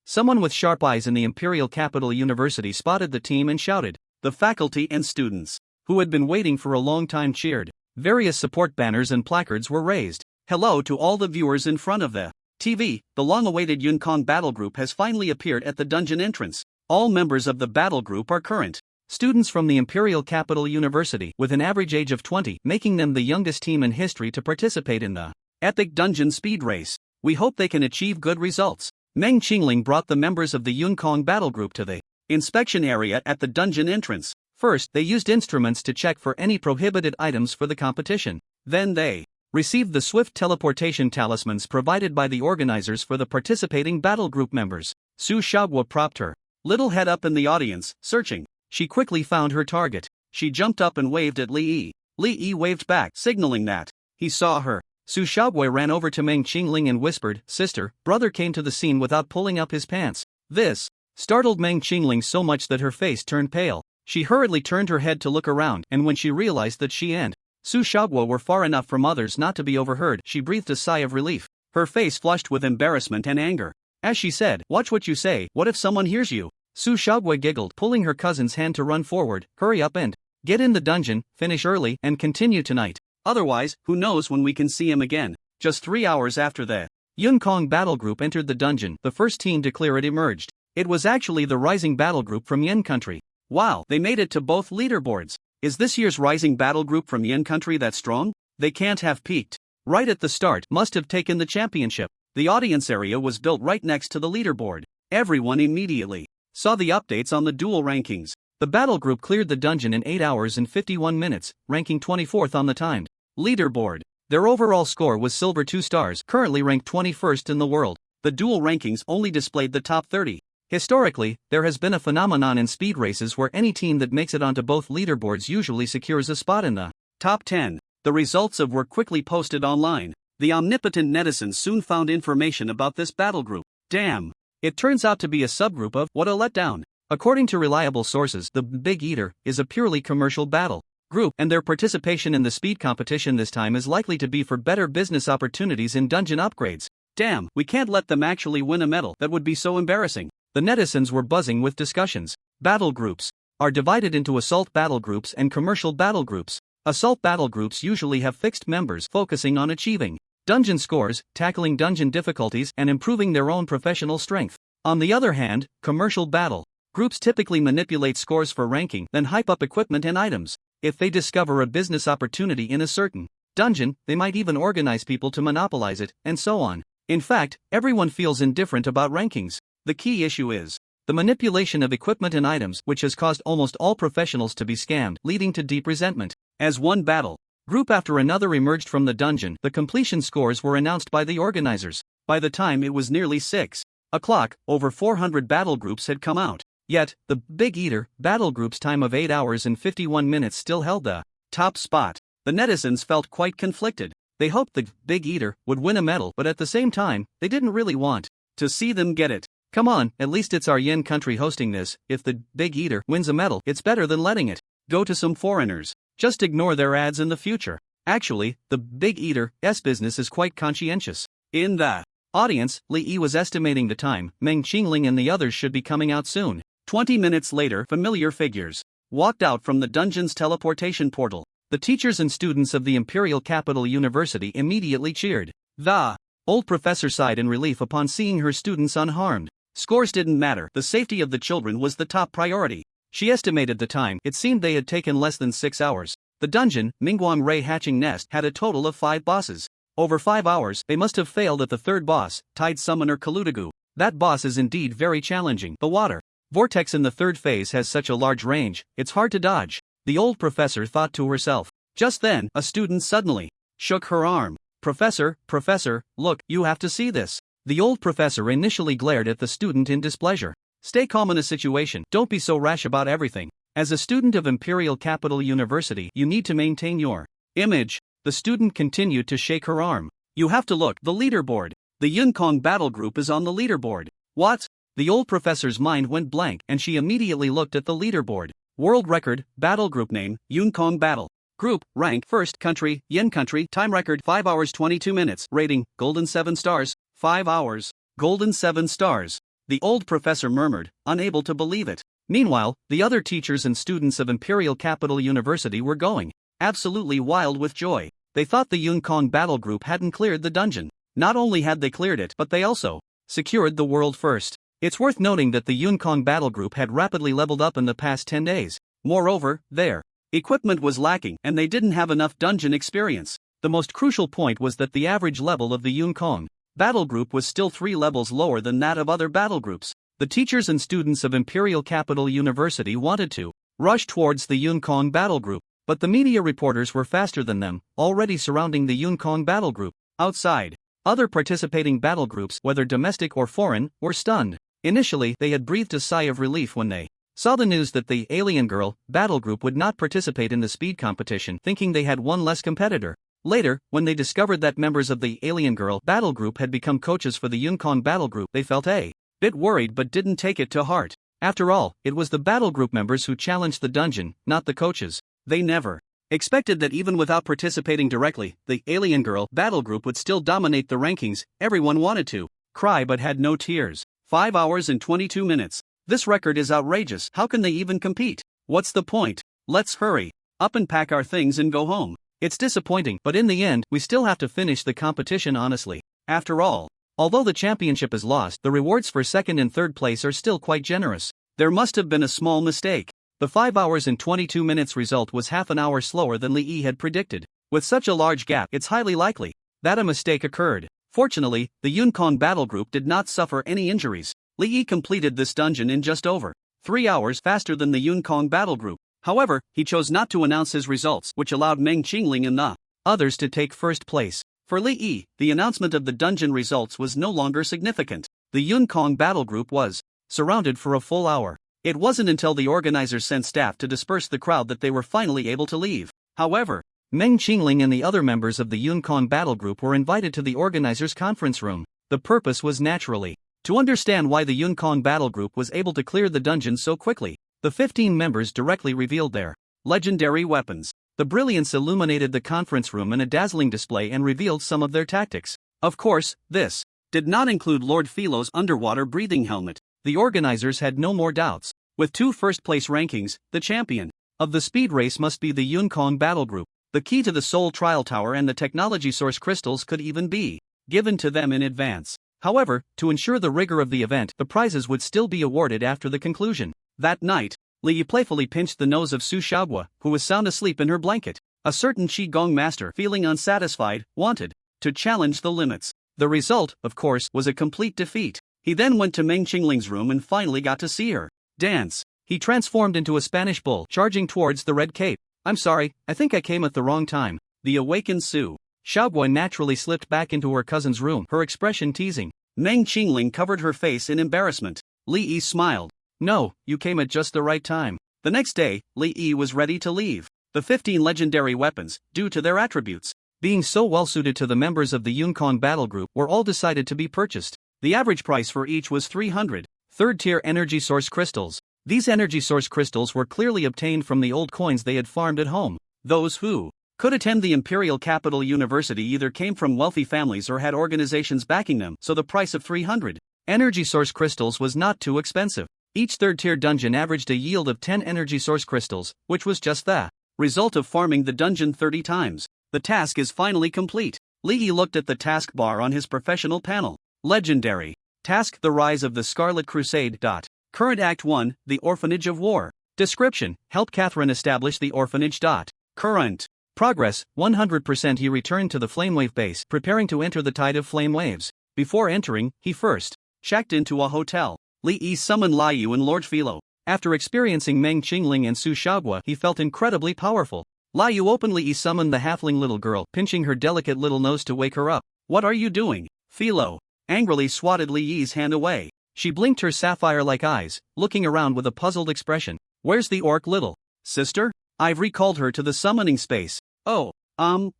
Someone with sharp eyes in the Imperial Capital University spotted the team and shouted. The faculty and students, who had been waiting for a long time, cheered. Various support banners and placards were raised. Hello to all the viewers in front of the TV. The long-awaited Yunкong Battle Group has finally appeared at the dungeon entrance. All members of the battle group are current students from the Imperial Capital University, with an average age of 20, making them the youngest team in history to participate in the epic dungeon speed race. We hope they can achieve good results. Meng Qingling brought the members of the Yunкong Battle Group to the inspection area at the dungeon entrance. First, they used instruments to check for any prohibited items for the competition. Then they received the swift teleportation talismans provided by the organizers for the participating battle group members. Su Xiaoguo propped her little head up in the audience, searching. She quickly found her target. She jumped up and waved at Li Yi. Li Yi waved back, signaling that he saw her. Su Xiaoguo ran over to Meng Qingling and whispered, "Sister." Brother came to the scene without pulling up his pants. This startled Meng Qingling so much that her face turned pale. She hurriedly turned her head to look around, and when she realized that she and Su Xiaoguo were far enough from others not to be overheard, she breathed a sigh of relief. Her face flushed with embarrassment and anger. As she said, "Watch what you say, what if someone hears you?" Su Xiaoguo giggled, pulling her cousin's hand to run forward. "Hurry up and get in the dungeon, finish early, and continue tonight. Otherwise, who knows when we can see him again." Just 3 hours after the Yunкong Battle Group entered the dungeon, the first team to clear it emerged. It was actually the Rising Battle Group from Yen Country. Wow, they made it to both leaderboards. Is this year's Rising Battle Group from Yen Country that strong? They can't have peaked right at the start, must have taken the championship. The audience area was built right next to the leaderboard. Everyone immediately saw the updates on the duel rankings. The battle group cleared the dungeon in 8 hours and 51 minutes, ranking 24th on the timed leaderboard. Their overall score was silver 2 stars, currently ranked 21st in the world. The duel rankings only displayed the top 30. Historically, there has been a phenomenon in speed races where any team that makes it onto both leaderboards usually secures a spot in the top 10. The results of were quickly posted online. The omnipotent netizens soon found information about this battle group. Damn! It turns out to be a subgroup of what a letdown. According to reliable sources, the Big Eater is a purely commercial battle group, and their participation in the speed competition this time is likely to be for better business opportunities in dungeon upgrades. Damn, we can't let them actually win a medal. That would be so embarrassing. The netizens were buzzing with discussions. Battle groups are divided into assault battle groups and commercial battle groups. Assault battle groups usually have fixed members focusing on achieving dungeon scores, tackling dungeon difficulties, and improving their own professional strength. On the other hand, commercial battle groups typically manipulate scores for ranking, then hype up equipment and items. If they discover a business opportunity in a certain dungeon, they might even organize people to monopolize it, and so on. In fact, everyone feels indifferent about rankings. The key issue is the manipulation of equipment and items, which has caused almost all professionals to be scammed, leading to deep resentment. As one battle group after another emerged from the dungeon, the completion scores were announced by the organizers. By the time it was nearly 6 o'clock, over 400 battle groups had come out. Yet, the Big Eater battle group's time of 8 hours and 51 minutes still held the top spot. The netizens felt quite conflicted. They hoped the Big Eater would win a medal, but at the same time, they didn't really want to see them get it. Come on, at least it's our Yen country hosting this. If the Big Eater wins a medal, it's better than letting it go to some foreigners. Just ignore their ads in the future. Actually, the Big Eater's business is quite conscientious. In the audience, Li Yi was estimating the time Meng Qingling and the others should be coming out soon. 20 minutes later, familiar figures walked out from the dungeon's teleportation portal. The teachers and students of the Imperial Capital University immediately cheered. The old professor sighed in relief upon seeing her students unharmed. Scores didn't matter, the safety of the children was the top priority. She estimated the time. It seemed they had taken less than 6 hours. The dungeon, Mingguang Ray Hatching Nest, had a total of 5 bosses. Over 5 hours, they must have failed at the third boss, Tide Summoner Kalutagu. That boss is indeed very challenging. The water vortex in the third phase has such a large range, it's hard to dodge, the old professor thought to herself. Just then, a student suddenly shook her arm. Professor, look, you have to see this. The old professor initially glared at the student in displeasure. Stay calm in a situation, don't be so rash about everything. As a student of Imperial Capital University, you need to maintain your image. The student continued to shake her arm. You have to look, the leaderboard. The Yunкong Battle Group is on the leaderboard. What? The old professor's mind went blank and she immediately looked at the leaderboard. World record, battle group name, Yunкong Battle Group, rank, first, country, Yen country, time record, 5 hours 22 minutes, rating, golden 7 stars, 5 hours, golden 7 stars. The old professor murmured, unable to believe it. Meanwhile, the other teachers and students of Imperial Capital University were going absolutely wild with joy. They thought the Yunкong Battle Group hadn't cleared the dungeon. Not only had they cleared it, but they also secured the world first. It's worth noting that the Yunкong Battle Group had rapidly leveled up in the past 10 days. Moreover, their equipment was lacking and they didn't have enough dungeon experience. The most crucial point was that the average level of the Yunкong Battle Group was still 3 levels lower than that of other battle groups. The teachers and students of Imperial Capital University wanted to rush towards the Yunкong Battle Group, but the media reporters were faster than them, already surrounding the Yunкong Battle Group. Outside, other participating battle groups, whether domestic or foreign, were stunned. Initially, they had breathed a sigh of relief when they saw the news that the Alien Girl Battle Group would not participate in the speed competition, thinking they had one less competitor. Later, when they discovered that members of the Alien Girl Battle Group had become coaches for the Yunкong Battle Group, they felt a bit worried but didn't take it to heart. After all, it was the battle group members who challenged the dungeon, not the coaches. They never expected that even without participating directly, the Alien Girl Battle Group would still dominate the rankings. Everyone wanted to cry but had no tears. 5 hours and 22 minutes. This record is outrageous. How can they even compete? What's the point? Let's hurry up and pack our things and go home. It's disappointing, but in the end, we still have to finish the competition honestly. After all, although the championship is lost, the rewards for second and third place are still quite generous. There must have been a small mistake. The 5 hours and 22 minutes result was half an hour slower than Li Yi had predicted. With such a large gap, it's highly likely that a mistake occurred. Fortunately, the Yunкong Battle Group did not suffer any injuries. Li Yi completed this dungeon in just over 3 hours, faster than the Yunкong Battle Group. However, he chose not to announce his results, which allowed Meng Qingling and the others to take first place. For Li Yi, the announcement of the dungeon results was no longer significant. The Yunкong Battle Group was surrounded for a full hour. It wasn't until the organizers sent staff to disperse the crowd that they were finally able to leave. However, Meng Qingling and the other members of the Yunкong Battle Group were invited to the organizers' conference room. The purpose was naturally to understand why the Yunкong Battle Group was able to clear the dungeon so quickly. The 15 members directly revealed their legendary weapons. The brilliance illuminated the conference room in a dazzling display and revealed some of their tactics. Of course, this did not include Lord Philo's underwater breathing helmet. The organizers had no more doubts. With 2 first-place rankings, the champion of the speed race must be the Yunкong Battle Group. The key to the Soul Trial Tower and the technology source crystals could even be given to them in advance. However, to ensure the rigor of the event, the prizes would still be awarded after the conclusion. That night, Li Yi playfully pinched the nose of Su Xiaogua, who was sound asleep in her blanket. A certain Qigong master, feeling unsatisfied, wanted to challenge the limits. The result, of course, was a complete defeat. He then went to Meng Qingling's room and finally got to see her dance. He transformed into a Spanish bull, charging towards the red cape. I'm sorry, I think I came at the wrong time. The awakened Su Xiaogua naturally slipped back into her cousin's room, her expression teasing. Meng Qingling covered her face in embarrassment. Li Yi smiled. No, you came at just the right time. The next day, Li Yi was ready to leave. The 15 legendary weapons, due to their attributes being so well suited to the members of the Yunкong Battle Group, were all decided to be purchased. The average price for each was 300 third-tier energy source crystals. These energy source crystals were clearly obtained from the old coins they had farmed at home. Those who could attend the Imperial Capital University either came from wealthy families or had organizations backing them, so the price of 300 energy source crystals was not too expensive. Each third-tier dungeon averaged a yield of 10 energy source crystals, which was just the result of farming the dungeon 30 times. The task is finally complete. Lee looked at the task bar on his professional panel. Legendary. Task: The Rise of the Scarlet Crusade. Current Act 1, The Orphanage of War. Description: Help Catherine establish the orphanage. Current progress: 100%. He returned to the Flamewave base, preparing to enter the tide of flame waves. Before entering, he first checked into a hotel. Lee summoned Liu and Lord Philo. After experiencing Meng Qingling and Su Xiaogua, he felt incredibly powerful. Liu openly summoned the halfling little girl, pinching her delicate little nose to wake her up. What are you doing? Philo angrily swatted Li's hand away. She blinked her sapphire-like eyes, looking around with a puzzled expression. Where's the orc little sister? I've recalled her to the summoning space. Oh,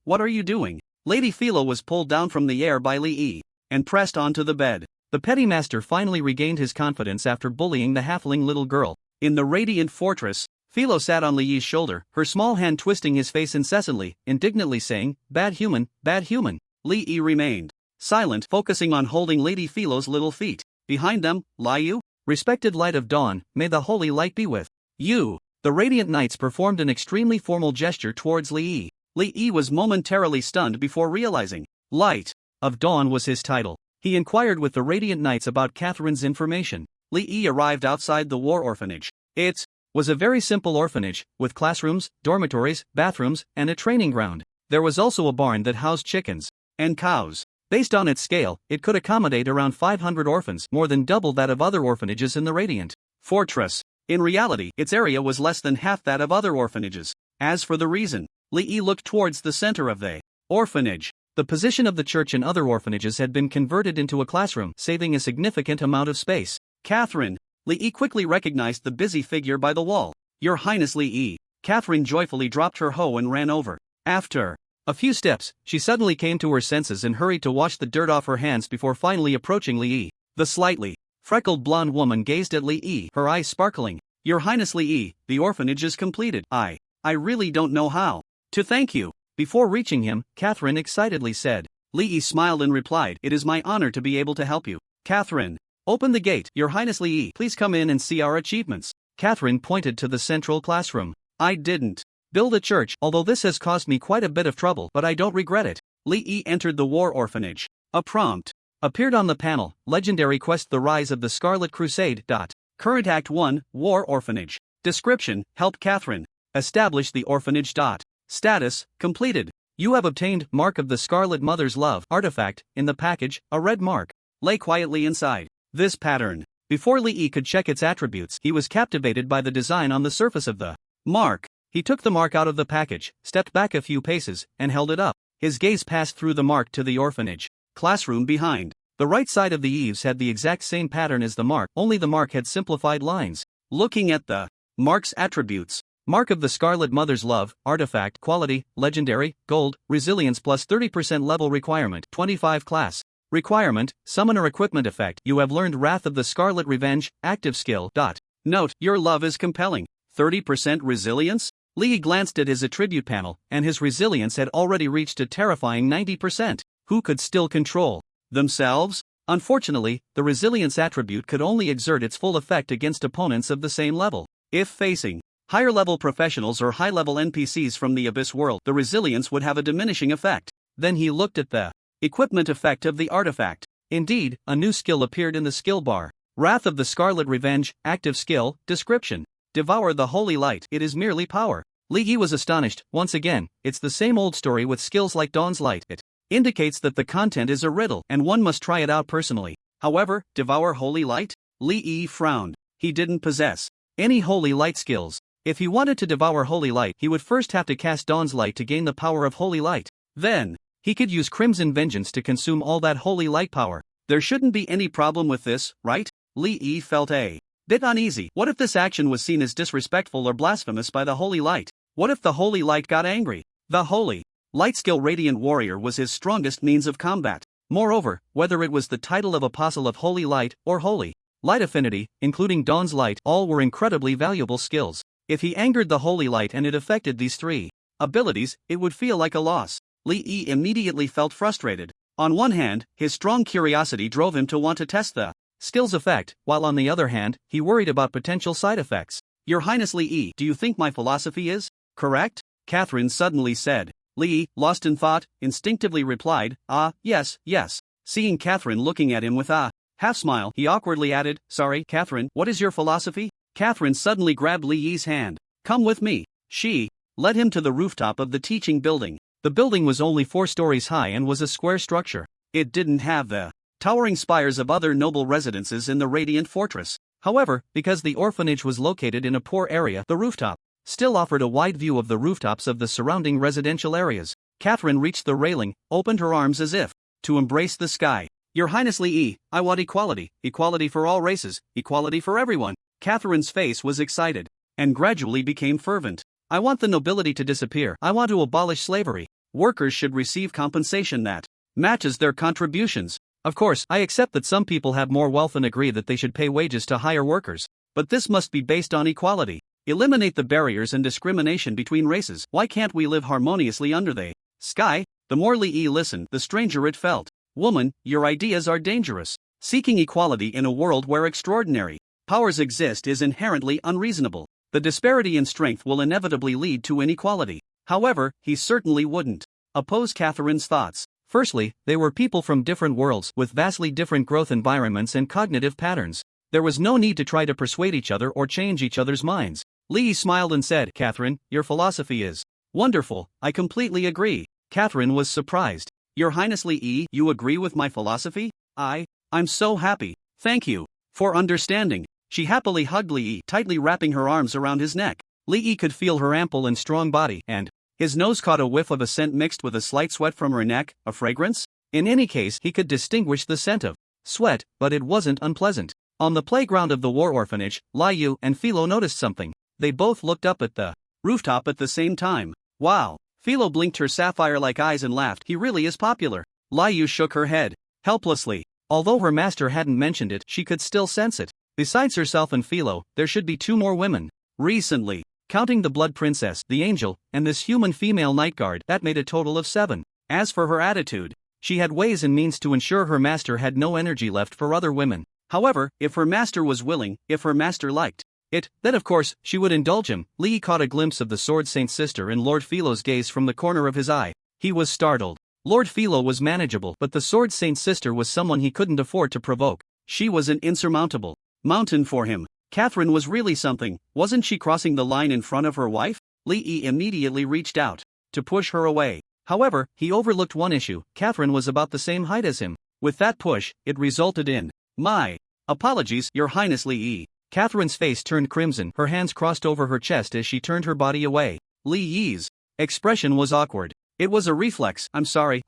what are you doing? Lady Philo was pulled down from the air by Li and pressed onto the bed. The petty master finally regained his confidence after bullying the halfling little girl. In the radiant fortress, Philo sat on Li's shoulder, her small hand twisting his face incessantly, indignantly saying, "Bad human, bad human." Li remained silent, focusing on holding Lady Philo's little feet. Behind them, Liu, "Respected Light of Dawn, may the holy light be with you." The Radiant Knights performed an extremely formal gesture towards Li. Li was momentarily stunned before realizing Light of Dawn was his title. He inquired with the Radiant Knights about Catherine's information. Li arrived outside the war orphanage. It was a very simple orphanage, with classrooms, dormitories, bathrooms, and a training ground. There was also a barn that housed chickens and cows. Based on its scale, it could accommodate around 500 orphans, more than double that of other orphanages in the Radiant Fortress. In reality, its area was less than half that of other orphanages. As for the reason, Li looked towards the center of the orphanage. The position of the church and other orphanages had been converted into a classroom, saving a significant amount of space. Catherine. Li quickly recognized the busy figure by the wall. Your Highness Li. Catherine joyfully dropped her hoe and ran over. After a few steps, she suddenly came to her senses and hurried to wash the dirt off her hands before finally approaching Li. The slightly freckled blonde woman gazed at Li, her eyes sparkling. Your Highness Li, the orphanage is completed. I really don't know how to thank you. Before reaching him, Catherine excitedly said. Li smiled and replied, "It is my honor to be able to help you." Catherine, "Open the gate, Your Highness Li, please come in and see our achievements." Catherine pointed to the central classroom. I didn't build a church, although this has caused me quite a bit of trouble, but I don't regret it. Li entered the war orphanage. A prompt appeared on the panel. Legendary quest: The Rise of the Scarlet Crusade. Current Act 1, War Orphanage. Description: Help Catherine establish the orphanage. Status: completed. You have obtained Mark of the Scarlet Mother's Love artifact. In the package, a red mark lay quietly inside. This pattern. Before Li could check its attributes, he was captivated by the design on the surface of the mark. He took the mark out of the package, stepped back a few paces, and held it up. His gaze passed through the mark to the orphanage classroom behind. The right side of the eaves had the exact same pattern as the mark, only the mark had simplified lines. Looking at the mark's attributes. Mark of the Scarlet Mother's Love, artifact, quality, legendary, gold, resilience plus 30% level requirement, 25 class. Requirement, summoner equipment effect. You have learned Wrath of the Scarlet Revenge, active skill. Note, your love is compelling. 30% resilience? Li glanced at his attribute panel, and his resilience had already reached a terrifying 90%. Who could still control themselves? Unfortunately, the resilience attribute could only exert its full effect against opponents of the same level. If facing higher-level professionals or high-level NPCs from the Abyss world, the resilience would have a diminishing effect. Then he looked at the equipment effect of the artifact. Indeed, a new skill appeared in the skill bar. Wrath of the Scarlet Revenge, active skill, description. Devour the Holy Light. It is merely power. Li was astonished. Once again, it's the same old story with skills like Dawn's Light. It indicates that the content is a riddle, and one must try it out personally. However, devour Holy Light? Li frowned. He didn't possess any Holy Light skills. If he wanted to devour Holy Light, he would first have to cast Dawn's Light to gain the power of Holy Light. Then, he could use Crimson Vengeance to consume all that Holy Light power. There shouldn't be any problem with this, right? Li felt a bit uneasy. What if this action was seen as disrespectful or blasphemous by the Holy Light? What if the Holy Light got angry? The Holy Light skill Radiant Warrior was his strongest means of combat. Moreover, whether it was the title of Apostle of Holy Light or Holy Light Affinity, including Dawn's Light, all were incredibly valuable skills. If he angered the Holy Light and it affected these three abilities, it would feel like a loss. Li immediately felt frustrated. On one hand, his strong curiosity drove him to want to test the skills effect, while on the other hand, he worried about potential side effects. Your Highness Li, do you think my philosophy is correct? Catherine suddenly said. Li, lost in thought, instinctively replied, yes, yes. Seeing Catherine looking at him with a half-smile, he awkwardly added, sorry, Catherine, what is your philosophy? Catherine suddenly grabbed Li Yi's hand. Come with me. She led him to the rooftop of the teaching building. The building was only 4 stories high and was a square structure. It didn't have the towering spires of other noble residences in the radiant fortress. However, because the orphanage was located in a poor area, the rooftop still offered a wide view of the rooftops of the surrounding residential areas. Catherine reached the railing, opened her arms as if to embrace the sky. Your Highness Li, I want equality, equality for all races, equality for everyone. Catherine's face was excited and gradually became fervent. I want the nobility to disappear. I want to abolish slavery. Workers should receive compensation that matches their contributions. Of course, I accept that some people have more wealth and agree that they should pay wages to hire workers. But this must be based on equality. Eliminate the barriers and discrimination between races. Why can't we live harmoniously under the sky? The more Li listened, the stranger it felt. Woman, your ideas are dangerous. Seeking equality in a world where extraordinary powers exist is inherently unreasonable. The disparity in strength will inevitably lead to inequality. However, he certainly wouldn't oppose Catherine's thoughts. Firstly, they were people from different worlds with vastly different growth environments and cognitive patterns. There was no need to try to persuade each other or change each other's minds. Li smiled and said, Catherine, your philosophy is wonderful, I completely agree. Catherine was surprised. Your Highness Li, you agree with my philosophy? I'm so happy. Thank you for understanding. She happily hugged Li, tightly wrapping her arms around his neck. Li could feel her ample and strong body, and his nose caught a whiff of a scent mixed with a slight sweat from her neck, a fragrance? In any case, he could distinguish the scent of sweat, but it wasn't unpleasant. On the playground of the war orphanage, Liu and Philo noticed something. They both looked up at the rooftop at the same time. Wow! Philo blinked her sapphire-like eyes and laughed. He really is popular. Liu shook her head helplessly. Although her master hadn't mentioned it, she could still sense it. Besides herself and Philo, there should be 2 more women. Recently, counting the Blood Princess, the Angel, and this human female night guard, that made a total of 7. As for her attitude, she had ways and means to ensure her master had no energy left for other women. However, if her master was willing, if her master liked it, then of course, she would indulge him. Li caught a glimpse of the Sword Saint's sister in Lord Philo's gaze from the corner of his eye. He was startled. Lord Philo was manageable, but the Sword Saint's sister was someone he couldn't afford to provoke. She was an insurmountable mountain for him. Catherine was really something. Wasn't she crossing the line in front of her wife? Li immediately reached out to push her away. However, he overlooked one issue. Catherine was about the same height as him. With that push, it resulted in my apologies, Your Highness Li. Catherine's face turned crimson, her hands crossed over her chest as she turned her body away. Li Yi's expression was awkward. It was a reflex. I'm sorry.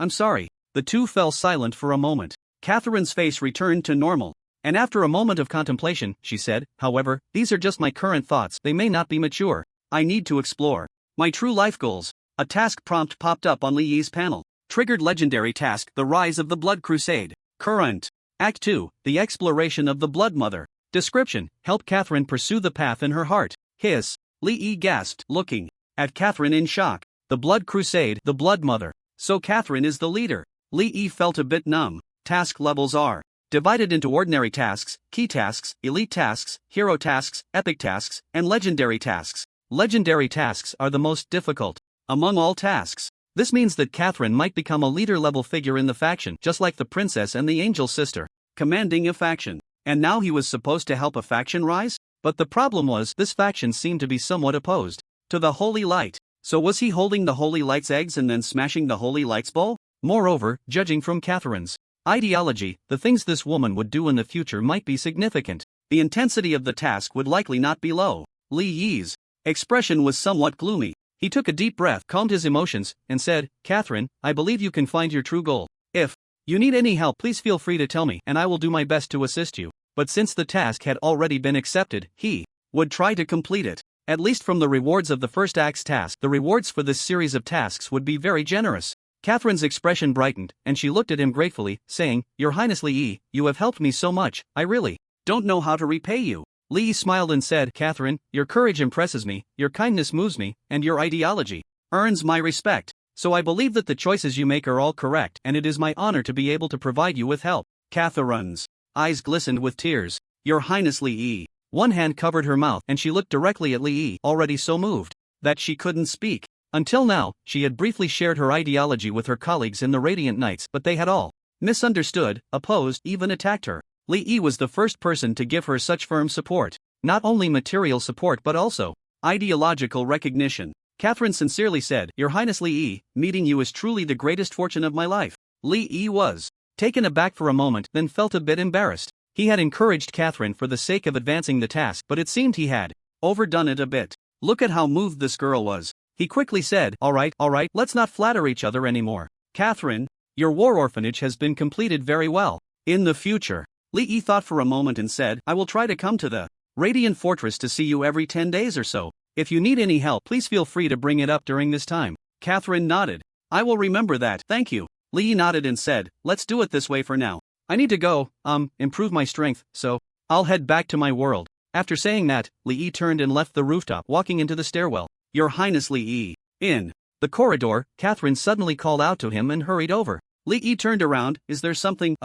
The two fell silent for a moment. Catherine's face returned to normal. And after a moment of contemplation, she said, however, these are just my current thoughts. They may not be mature. I need to explore my true life goals. A task prompt popped up on Li Yi's panel. Triggered legendary task, The Rise of the Blood Crusade. Current. Act 2, The Exploration of the Blood Mother. Description, help Catherine pursue the path in her heart. Hiss. Li Yi gasped, looking at Catherine in shock. The Blood Crusade, the Blood Mother. So Catherine is the leader. Li Yi felt a bit numb. Task levels are divided into ordinary tasks, key tasks, elite tasks, hero tasks, epic tasks, and legendary tasks. Legendary tasks are the most difficult among all tasks. This means that Catherine might become a leader-level figure in the faction, just like the princess and the angel sister, commanding a faction. And now he was supposed to help a faction rise? But the problem was, this faction seemed to be somewhat opposed to the Holy Light. So was he holding the Holy Light's eggs and then smashing the Holy Light's bowl? Moreover, judging from Catherine's ideology, the things this woman would do in the future might be significant. The intensity of the task would likely not be low. Li Yi's expression was somewhat gloomy. He took a deep breath, calmed his emotions, and said, Catherine, I believe you can find your true goal. If you need any help, please feel free to tell me, and I will do my best to assist you. But since the task had already been accepted, he would try to complete it. At least from the rewards of the first act's task, the rewards for this series of tasks would be very generous. Catherine's expression brightened, and she looked at him gratefully, saying, Your Highness Li, you have helped me so much, I really don't know how to repay you. Li smiled and said, Catherine, your courage impresses me, your kindness moves me, and your ideology earns my respect. So I believe that the choices you make are all correct, and it is my honor to be able to provide you with help. Catherine's eyes glistened with tears. Your Highness Li Yi. One hand covered her mouth and she looked directly at Li Yi, already so moved that she couldn't speak. Until now, she had briefly shared her ideology with her colleagues in the Radiant Knights, but they had all misunderstood, opposed, even attacked her. Li Yi was the first person to give her such firm support. Not only material support but also ideological recognition. Catherine sincerely said, Your Highness Li Yi, meeting you is truly the greatest fortune of my life. Li Yi was taken aback for a moment, then felt a bit embarrassed. He had encouraged Catherine for the sake of advancing the task, but it seemed he had overdone it a bit. Look at how moved this girl was. He quickly said, all right, let's not flatter each other anymore. Catherine, your war orphanage has been completed very well. In the future, Li Yi thought for a moment and said, I will try to come to the Radiant Fortress to see you every 10 days or so. If you need any help, please feel free to bring it up during this time. Catherine nodded. I will remember that, thank you. Li Yi nodded and said, let's do it this way for now. I need to go, improve my strength, so I'll head back to my world. After saying that, Li Yi turned and left the rooftop, walking into the stairwell. Your Highness Li Yi. In the corridor, Catherine suddenly called out to him and hurried over. Li Yi turned around, is there something,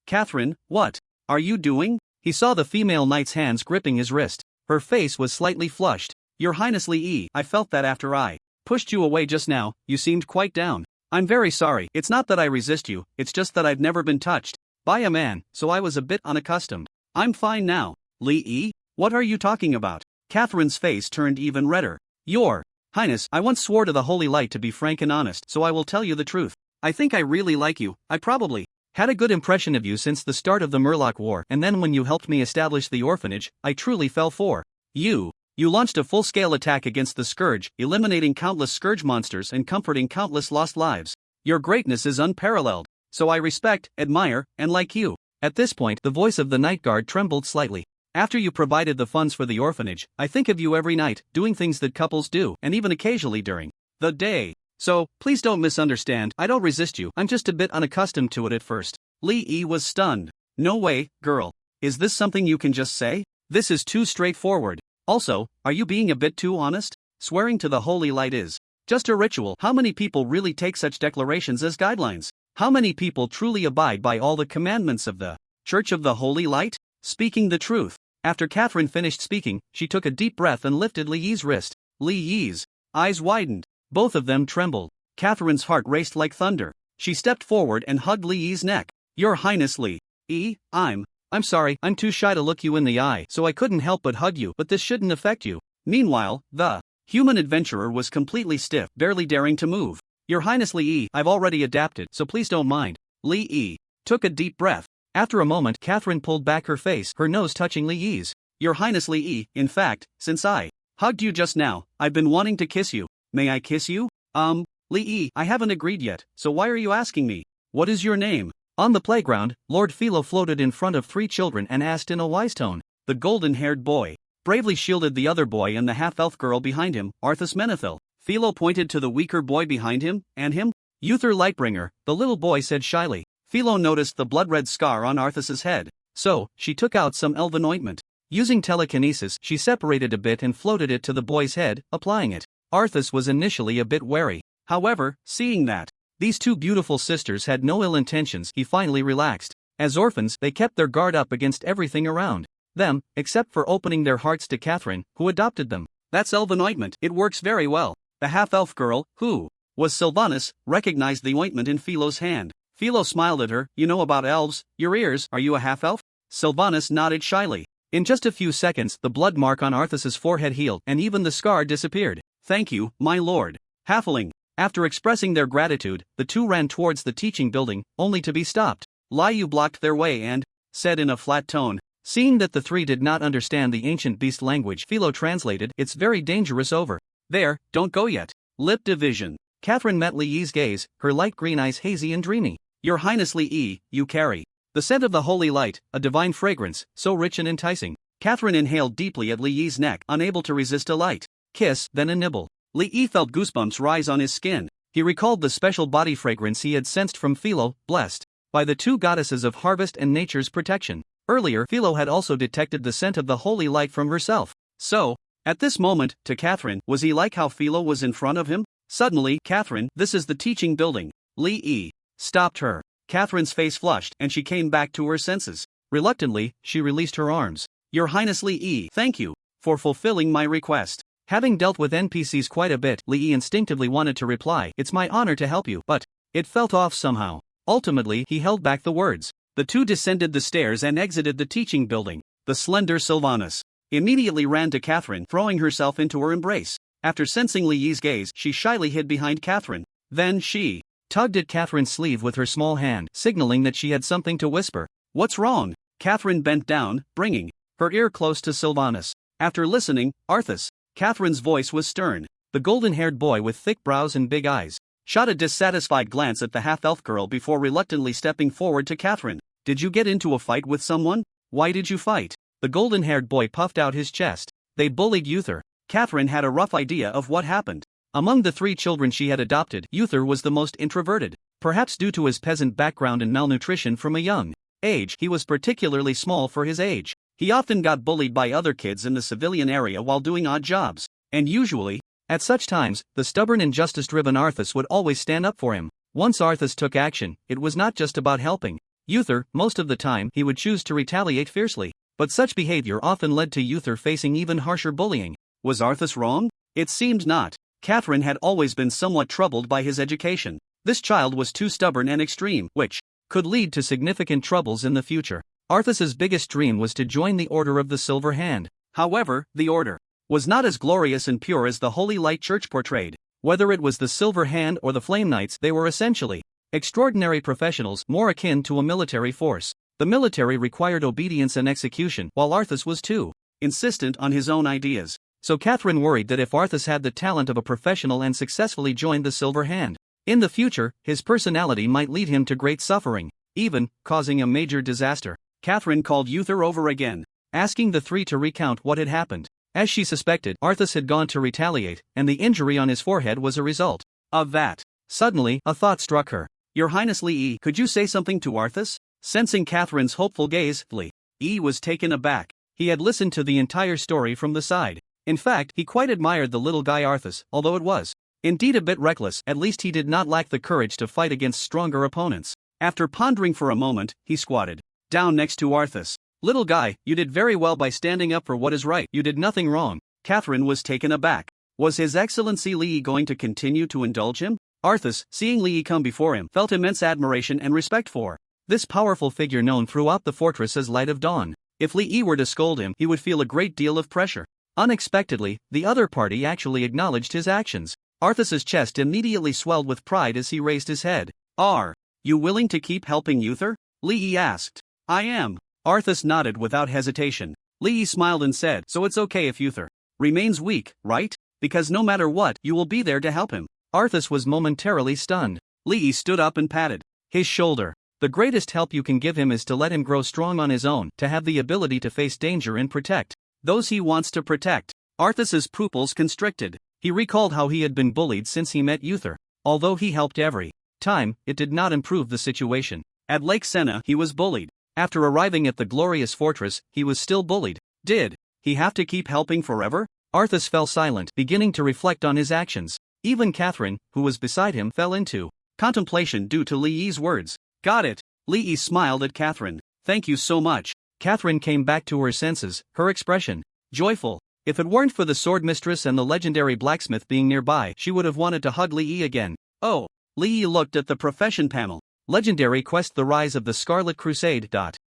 Catherine, what are you doing? He saw the female knight's hands gripping his wrist. Her face was slightly flushed. Your Highness Li Yi, I felt that after I pushed you away just now, you seemed quite down. I'm very sorry, it's not that I resist you, it's just that I've never been touched by a man, so I was a bit unaccustomed. I'm fine now. Li Yi? What are you talking about? Catherine's face turned even redder. Your Highness, I once swore to the Holy Light to be frank and honest, so I will tell you the truth. I think I really like you. I probably had a good impression of you since the start of the Murloc War, and then when you helped me establish the orphanage, I truly fell for you. You launched a full-scale attack against the Scourge, eliminating countless Scourge monsters and comforting countless lost lives. Your greatness is unparalleled, so I respect, admire, and like you. At this point, the voice of the Night Guard trembled slightly. After you provided the funds for the orphanage, I think of you every night, doing things that couples do, and even occasionally during the day. So, please don't misunderstand, I don't resist you, I'm just a bit unaccustomed to it at first. Li Yi was stunned. No way, girl. Is this something you can just say? This is too straightforward. Also, are you being a bit too honest? Swearing to the Holy Light is just a ritual. How many people really take such declarations as guidelines? How many people truly abide by all the commandments of the Church of the Holy Light? Speaking the truth. After Catherine finished speaking, she took a deep breath and lifted Li Yi's wrist. Li Yi's eyes widened. Both of them trembled. Catherine's heart raced like thunder. She stepped forward and hugged Li Yi's neck. Your Highness Li Yi, I'm sorry, I'm too shy to look you in the eye, so I couldn't help but hug you, but this shouldn't affect you. Meanwhile, the human adventurer was completely stiff, barely daring to move. Your Highness Li Yi, I've already adapted, so please don't mind. Li Yi took a deep breath. After a moment, Catherine pulled back her face, her nose touching Li Yi's. Your Highness Li Yi, in fact, since I hugged you just now, I've been wanting to kiss you. May I kiss you? Li Yi, I haven't agreed yet, so why are you asking me? What is your name? On the playground, Lord Philo floated in front of 3 children and asked in a wise tone. The golden-haired boy bravely shielded the other boy and the half-elf girl behind him, Arthas Menethil. Philo pointed to the weaker boy behind him, and him? Uther Lightbringer, the little boy said shyly. Philo noticed the blood-red scar on Arthas's head. So, she took out some elven ointment. Using telekinesis, she separated a bit and floated it to the boy's head, applying it. Arthas was initially a bit wary. However, seeing that these 2 beautiful sisters had no ill intentions, he finally relaxed. As orphans, they kept their guard up against everything around them, except for opening their hearts to Catherine, who adopted them. That's elven ointment, it works very well. The half-elf girl, who was Sylvanas, recognized the ointment in Philo's hand. Philo smiled at her. You know about elves, your ears, are you a half-elf? Sylvanas nodded shyly. In just a few seconds, the blood mark on Arthas's forehead healed, and even the scar disappeared. Thank you, my lord. Halfling. After expressing their gratitude, the 2 ran towards the teaching building, only to be stopped. Liu blocked their way and said in a flat tone. Seeing that the 3 did not understand the ancient beast language, Philo translated, it's very dangerous over there, don't go yet. Lip division. Catherine met Li Yi's gaze, her light green eyes hazy and dreamy. Your Highness Li Yi, you carry the scent of the Holy Light, a divine fragrance, so rich and enticing. Catherine inhaled deeply at Li Yi's neck, unable to resist a light kiss, then a nibble. Li Yi felt goosebumps rise on his skin. He recalled the special body fragrance he had sensed from Philo, blessed by the 2 goddesses of harvest and nature's protection. Earlier, Philo had also detected the scent of the Holy Light from herself. So, at this moment, to Catherine, was he like how Philo was in front of him? Suddenly, Catherine, this is the teaching building. Li Yi stopped her. Catherine's face flushed, and she came back to her senses. Reluctantly, she released her arms. Your Highness Lee, thank you for fulfilling my request. Having dealt with NPCs quite a bit, Lee instinctively wanted to reply, it's my honor to help you, but it felt off somehow. Ultimately, he held back the words. The two descended the stairs and exited the teaching building. The slender Sylvanas immediately ran to Catherine, throwing herself into her embrace. After sensing Lee's gaze, she shyly hid behind Catherine. Then she tugged at Catherine's sleeve with her small hand, signaling that she had something to whisper. What's wrong? Catherine bent down, bringing her ear close to Sylvanas. After listening, Arthas. Catherine's voice was stern. The golden-haired boy with thick brows and big eyes shot a dissatisfied glance at the half-elf girl before reluctantly stepping forward to Catherine. Did you get into a fight with someone? Why did you fight? The golden-haired boy puffed out his chest. They bullied Uther. Catherine had a rough idea of what happened. Among the 3 children she had adopted, Uther was the most introverted. Perhaps due to his peasant background and malnutrition from a young age, he was particularly small for his age. He often got bullied by other kids in the civilian area while doing odd jobs. And usually, at such times, the stubborn and justice-driven Arthas would always stand up for him. Once Arthas took action, it was not just about helping Uther. Most of the time he would choose to retaliate fiercely. But such behavior often led to Uther facing even harsher bullying. Was Arthas wrong? It seemed not. Catherine had always been somewhat troubled by his education. This child was too stubborn and extreme, which could lead to significant troubles in the future. Arthas's biggest dream was to join the Order of the Silver Hand. However, the order was not as glorious and pure as the Holy Light Church portrayed. Whether it was the Silver Hand or the Flame Knights, they were essentially extraordinary professionals, more akin to a military force. The military required obedience and execution, while Arthas was too insistent on his own ideas. So Catherine worried that if Arthas had the talent of a professional and successfully joined the Silver Hand, in the future, his personality might lead him to great suffering, even causing a major disaster. Catherine called Uther over again, asking the 3 to recount what had happened. As she suspected, Arthas had gone to retaliate, and the injury on his forehead was a result of that. Suddenly, a thought struck her. Your Highness Lee, could you say something to Arthas? Sensing Catherine's hopeful gaze, Lee was taken aback. He had listened to the entire story from the side. In fact, he quite admired the little guy Arthas, although it was indeed a bit reckless. At least he did not lack the courage to fight against stronger opponents. After pondering for a moment, he squatted down next to Arthas. Little guy, you did very well by standing up for what is right. You did nothing wrong. Catherine was taken aback. Was His Excellency Lee going to continue to indulge him? Arthas, seeing Lee come before him, felt immense admiration and respect for this powerful figure known throughout the fortress as Light of Dawn. If Lee were to scold him, he would feel a great deal of pressure. Unexpectedly, the other party actually acknowledged his actions. Arthas's chest immediately swelled with pride as he raised his head. Are you willing to keep helping Uther? Lee asked. I am. Arthas nodded without hesitation. Lee smiled and said, so it's okay if Uther remains weak, right? Because no matter what, you will be there to help him. Arthas was momentarily stunned. Lee stood up and patted his shoulder. The greatest help you can give him is to let him grow strong on his own, to have the ability to face danger and protect those he wants to protect. Arthas's pupils constricted. He recalled how he had been bullied since he met Uther. Although he helped every time, it did not improve the situation. At Lake Senna, he was bullied. After arriving at the glorious fortress, he was still bullied. Did he have to keep helping forever? Arthas fell silent, beginning to reflect on his actions. Even Catherine, who was beside him, fell into contemplation due to Lee's words. Got it. Lee smiled at Catherine. Thank you so much. Catherine came back to her senses, her expression joyful. If it weren't for the sword mistress and the legendary blacksmith being nearby, she would have wanted to hug Lee again. Oh. Lee looked at the profession panel. Legendary Quest: The Rise of the Scarlet Crusade.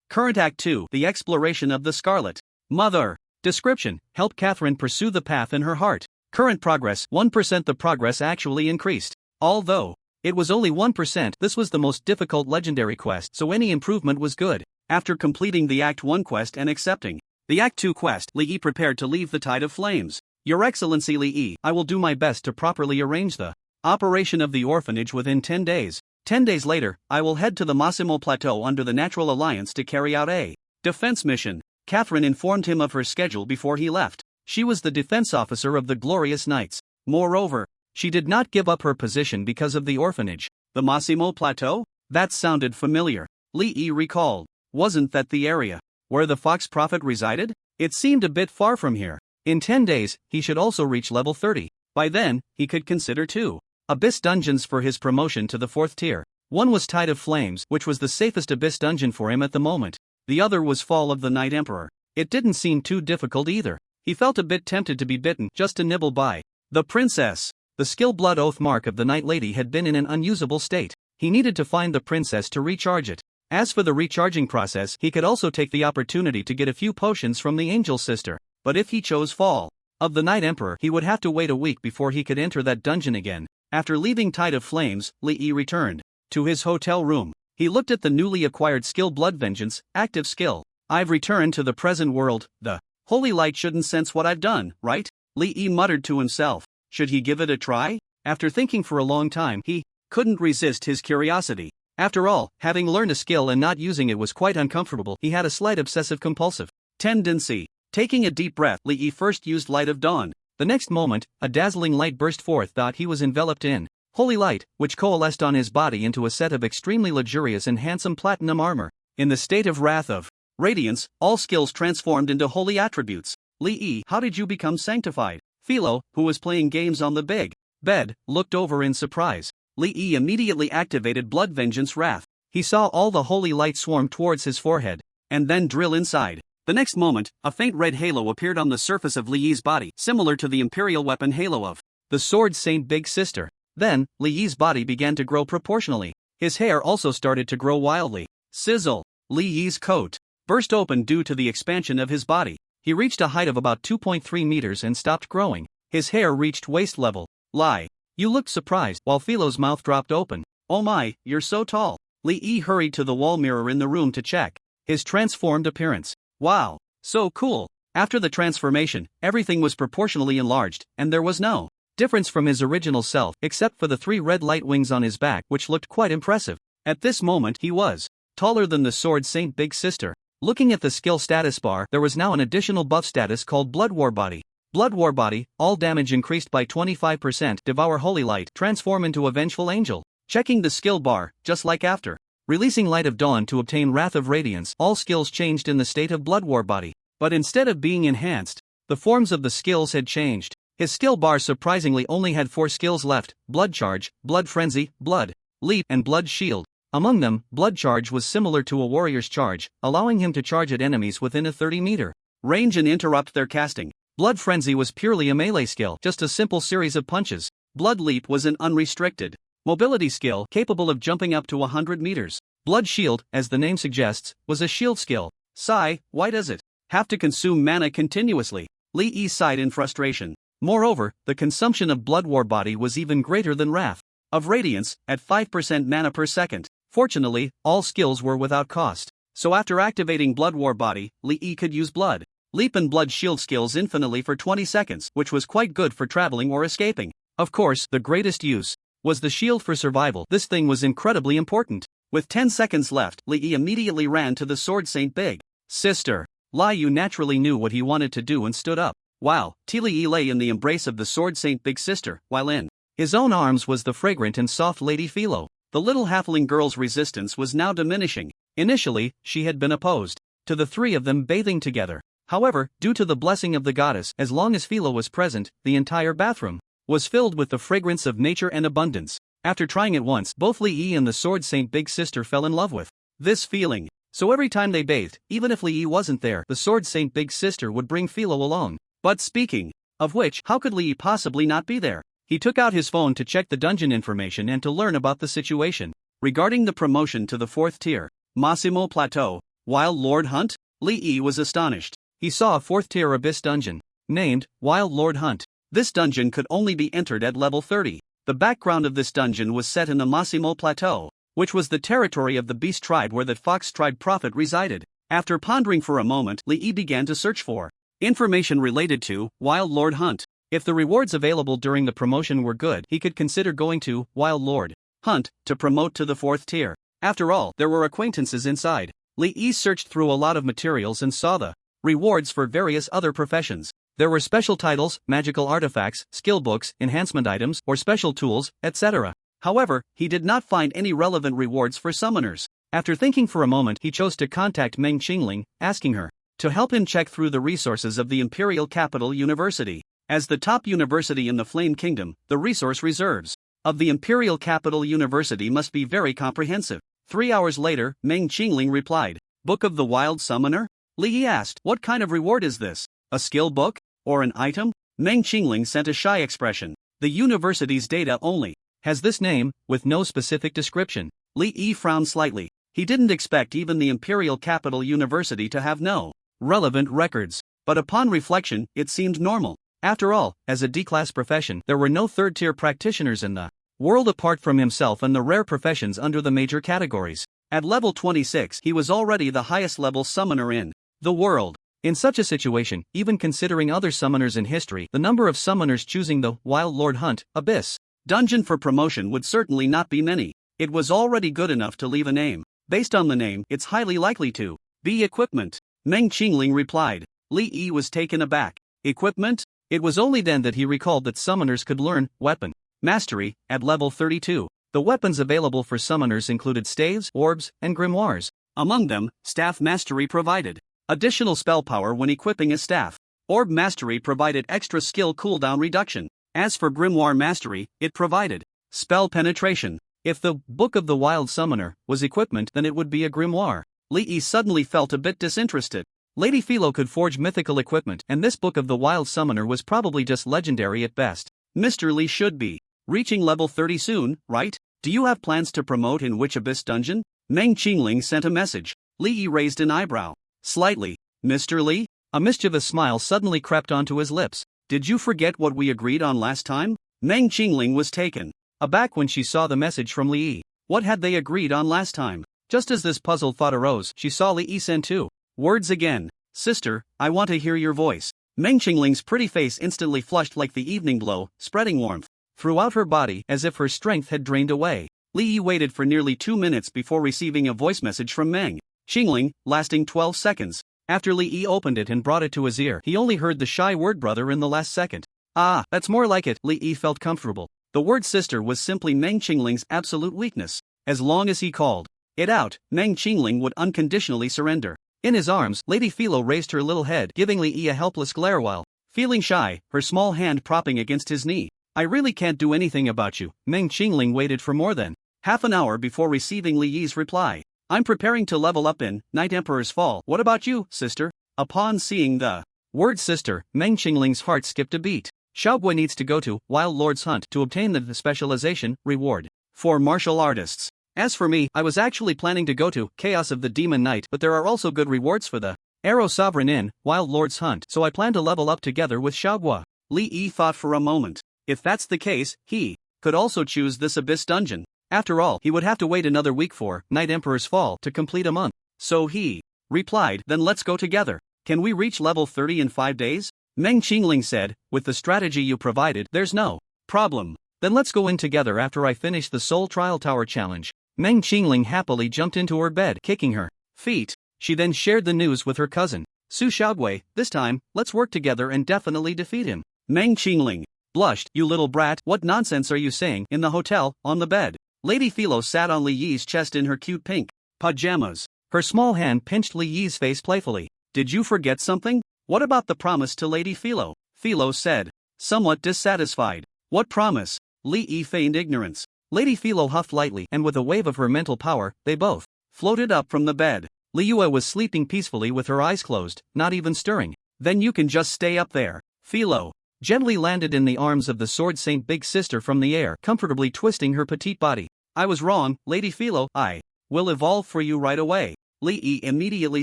Current Act 2: The Exploration of the Scarlet Mother. Description: help Catherine pursue the path in her heart. Current progress 1%. The progress actually increased. Although it was only 1%, this was the most difficult legendary quest, so any improvement was good. After completing the Act 1 quest and accepting the Act 2 quest, Lee prepared to leave the Tide of Flames. Your Excellency Lee, I will do my best to properly arrange the operation of the orphanage within 10 days. 10 days later, I will head to the Massimo Plateau under the Natural Alliance to carry out a defense mission. Catherine informed him of her schedule before he left. She was the defense officer of the Glorious Knights. Moreover, she did not give up her position because of the orphanage. The Massimo Plateau? That sounded familiar. Lee recalled. Wasn't that the area where the Fox Prophet resided? It seemed a bit far from here. In 10 days, he should also reach level 30. By then, he could consider 2 Abyss dungeons for his promotion to the 4th tier. One was Tide of Flames, which was the safest Abyss dungeon for him at the moment. the other was Fall of the Night Emperor. It didn't seem too difficult either. He felt a bit tempted to be bitten just to nibble by. The princess. The skill blood oath mark of the Night Lady had been in an unusable state. He needed to find the princess to recharge it. As for the recharging process, he could also take the opportunity to get a few potions from the angel sister. But if he chose Fall of the Night Emperor, he would have to wait a week before he could enter that dungeon again. After leaving Tide of Flames, Lee returned to his hotel room. He looked at the newly acquired skill Blood Vengeance, active skill. I've returned to the present world. The holy light shouldn't sense what I've done, right? Lee muttered to himself. Should he give it a try? After thinking for a long time, he couldn't resist his curiosity. After all, having learned a skill and not using it was quite uncomfortable. He had a slight obsessive-compulsive tendency. Taking a deep breath, Lee first used Light of Dawn. The next moment, a dazzling light burst forth. He was enveloped in holy light, which coalesced on his body into a set of extremely luxurious and handsome platinum armor. In the state of wrath of radiance, all skills transformed into holy attributes. Lee, how did you become sanctified? Philo, who was playing games on the big bed, looked over in surprise. Lee immediately activated Blood Vengeance Wrath. He saw all the holy light swarm towards his forehead, and then drill inside. The next moment, a faint red halo appeared on the surface of Lee's body, similar to the imperial weapon halo of the Sword Saint Big Sister. Then, Lee's body began to grow proportionally. His hair also started to grow wildly. Sizzle! Lee's coat burst open due to the expansion of his body. He reached a height of about 2.3 meters and stopped growing. His hair reached waist level. Lie. You looked surprised, while Philo's mouth dropped open. Oh my, you're so tall. Lee hurried to the wall mirror in the room to check his transformed appearance. Wow, so cool. After the transformation, everything was proportionally enlarged, and there was no difference from his original self, except for the 3 red light wings on his back, which looked quite impressive. At this moment, he was taller than the Sword Saint Big Sister. Looking at the skill status bar, there was now an additional buff status called Blood War Body. Blood War Body, all damage increased by 25%, devour holy light, transform into a vengeful angel. Checking the skill bar, just like after releasing Light of Dawn to obtain Wrath of Radiance, all skills changed in the state of Blood War Body. But instead of being enhanced, the forms of the skills had changed. His skill bar surprisingly only had 4 skills left: Blood Charge, Blood Frenzy, Blood Leap, and Blood Shield. Among them, Blood Charge was similar to a warrior's charge, allowing him to charge at enemies within a 30-meter range and interrupt their casting. Blood Frenzy was purely a melee skill, just a simple series of punches. Blood Leap was an unrestricted mobility skill capable of jumping up to 100 meters. Blood Shield, as the name suggests, was a shield skill. Sigh, why does it have to consume mana continuously? Lee sighed in frustration. Moreover, the consumption of Blood War Body was even greater than Wrath of Radiance, at 5% mana per second. Fortunately, all skills were without cost. So after activating Blood War Body, Lee could use Blood Leap and Blood Shield skills infinitely for 20 seconds, which was quite good for traveling or escaping. Of course, the greatest use was the shield for survival. This thing was incredibly important. With 10 seconds left, Lee immediately ran to the Sword Saint Big Sister. Liu naturally knew what he wanted to do and stood up. Wow, Lee lay in the embrace of the Sword Saint Big Sister, while in his own arms was the fragrant and soft Lady Philo. The little halfling girl's resistance was now diminishing. Initially, she had been opposed to the 3 of them bathing together. However, due to the blessing of the goddess, as long as Philo was present, the entire bathroom was filled with the fragrance of nature and abundance. After trying it once, both Lee and the Sword Saint Big Sister fell in love with this feeling. So every time they bathed, even if Lee wasn't there, the Sword Saint Big Sister would bring Philo along. But speaking of which, how could Lee possibly not be there? He took out his phone to check the dungeon information and to learn about the situation regarding the promotion to the 4th tier, Massimo Plateau, Wild Lord Hunt. Lee was astonished. He saw a 4th tier abyss dungeon named Wild Lord Hunt. This dungeon could only be entered at level 30. The background of this dungeon was set in the Massimo Plateau, which was the territory of the Beast Tribe where the Fox Tribe prophet resided. After pondering for a moment, Lee began to search for information related to Wild Lord Hunt. If the rewards available during the promotion were good, he could consider going to Wild Lord Hunt to promote to the 4th tier. After all, there were acquaintances inside. Lee searched through a lot of materials and saw the rewards for various other professions. There were special titles, magical artifacts, skill books, enhancement items, or special tools, etc. However, he did not find any relevant rewards for summoners. After thinking for a moment, he chose to contact Meng Qingling, asking her to help him check through the resources of the Imperial Capital University. As the top university in the Flame Kingdom, the resource reserves of the Imperial Capital University must be very comprehensive. 3 hours later, Meng Qingling replied, Book of the Wild Summoner? Li Yi asked. What kind of reward is this? A skill book? Or an item? Meng Qingling sent a shy expression. The university's data only has this name, with no specific description. Li Yi frowned slightly. He didn't expect even the Imperial Capital University to have no relevant records. But upon reflection, it seemed normal. After all, as a D-class profession, there were no third-tier practitioners in the world apart from himself and the rare professions under the major categories. At level 26, he was already the highest level summoner in the world. In such a situation, even considering other summoners in history, the number of summoners choosing the Wild Lord Hunt, Abyss dungeon for promotion would certainly not be many. It was already good enough to leave a name. Based on the name, it's highly likely to be equipment. Meng Qingling replied. Li Yi was taken aback. Equipment? It was only then that he recalled that summoners could learn weapon mastery at level 32. The weapons available for summoners included staves, orbs, and grimoires. Among them, staff mastery provided additional spell power when equipping a staff. Orb mastery provided extra skill cooldown reduction. As for grimoire mastery, it provided spell penetration. If the Book of the Wild Summoner was equipment, then it would be a grimoire. Li Yi suddenly felt a bit disinterested. Lady Philo could forge mythical equipment, and this Book of the Wild Summoner was probably just legendary at best. Mr. Li should be reaching level 30 soon, right? Do you have plans to promote in which Abyss dungeon? Meng Qingling sent a message. Li Yi raised an eyebrow. Slightly. Mr. Li? A mischievous smile suddenly crept onto his lips. Did you forget what we agreed on last time? Meng Qingling was taken aback when she saw the message from Li Yi. What had they agreed on last time? Just as this puzzled thought arose, she saw Li Yi send two words again. Sister, I want to hear your voice. Meng Qingling's pretty face instantly flushed like the evening glow, spreading warmth throughout her body as if her strength had drained away. Li Yi waited for nearly 2 minutes before receiving a voice message from Meng Qingling, lasting 12 seconds. After Li Yi opened it and brought it to his ear, he only heard the shy word brother in the last second. Ah, that's more like it. Li Yi felt comfortable. The word sister was simply Meng Qingling's absolute weakness. As long as he called it out, Meng Qingling would unconditionally surrender. In his arms, Lady Philo raised her little head, giving Li Yi a helpless glare while feeling shy, her small hand propping against his knee. I really can't do anything about you. Meng Qingling waited for more than half an hour before receiving Li Yi's reply. I'm preparing to level up in Night Emperor's Fall. What about you, sister? Upon seeing the word sister, Meng Qingling's heart skipped a beat. Xiaoguai needs to go to Wild Lord's Hunt to obtain the specialization reward for martial artists. As for me, I was actually planning to go to Chaos of the Demon Knight, but there are also good rewards for the Arrow Sovereign in Wild Lord's Hunt, so I plan to level up together with Xiaoguai. Li Yi thought for a moment. If that's the case, he could also choose this Abyss dungeon. After all, he would have to wait another week for Night Emperor's Fall to complete a month. So he replied, then let's go together. Can we reach level 30 in 5 days? Meng Qingling said, with the strategy you provided, there's no problem. Then let's go in together after I finish the Soul Trial Tower challenge. Meng Qingling happily jumped into her bed, kicking her feet. She then shared the news with her cousin, Su Xiaoguai. This time, let's work together and definitely defeat him. Meng Qingling blushed. You little brat, what nonsense are you saying? In the hotel, on the bed, Lady Philo sat on Li Yi's chest in her cute pink pajamas. Her small hand pinched Li Yi's face playfully. Did you forget something? What about the promise to Lady Philo? Philo said, somewhat dissatisfied. What promise? Li Yi feigned ignorance. Lady Philo huffed lightly, and with a wave of her mental power, they both floated up from the bed. Li Yue was sleeping peacefully with her eyes closed, not even stirring. Then you can just stay up there. Philo gently landed in the arms of the Sword Saint Big Sister from the air, comfortably twisting her petite body. I was wrong, Lady Philo. I will evolve for you right away. Li Yi immediately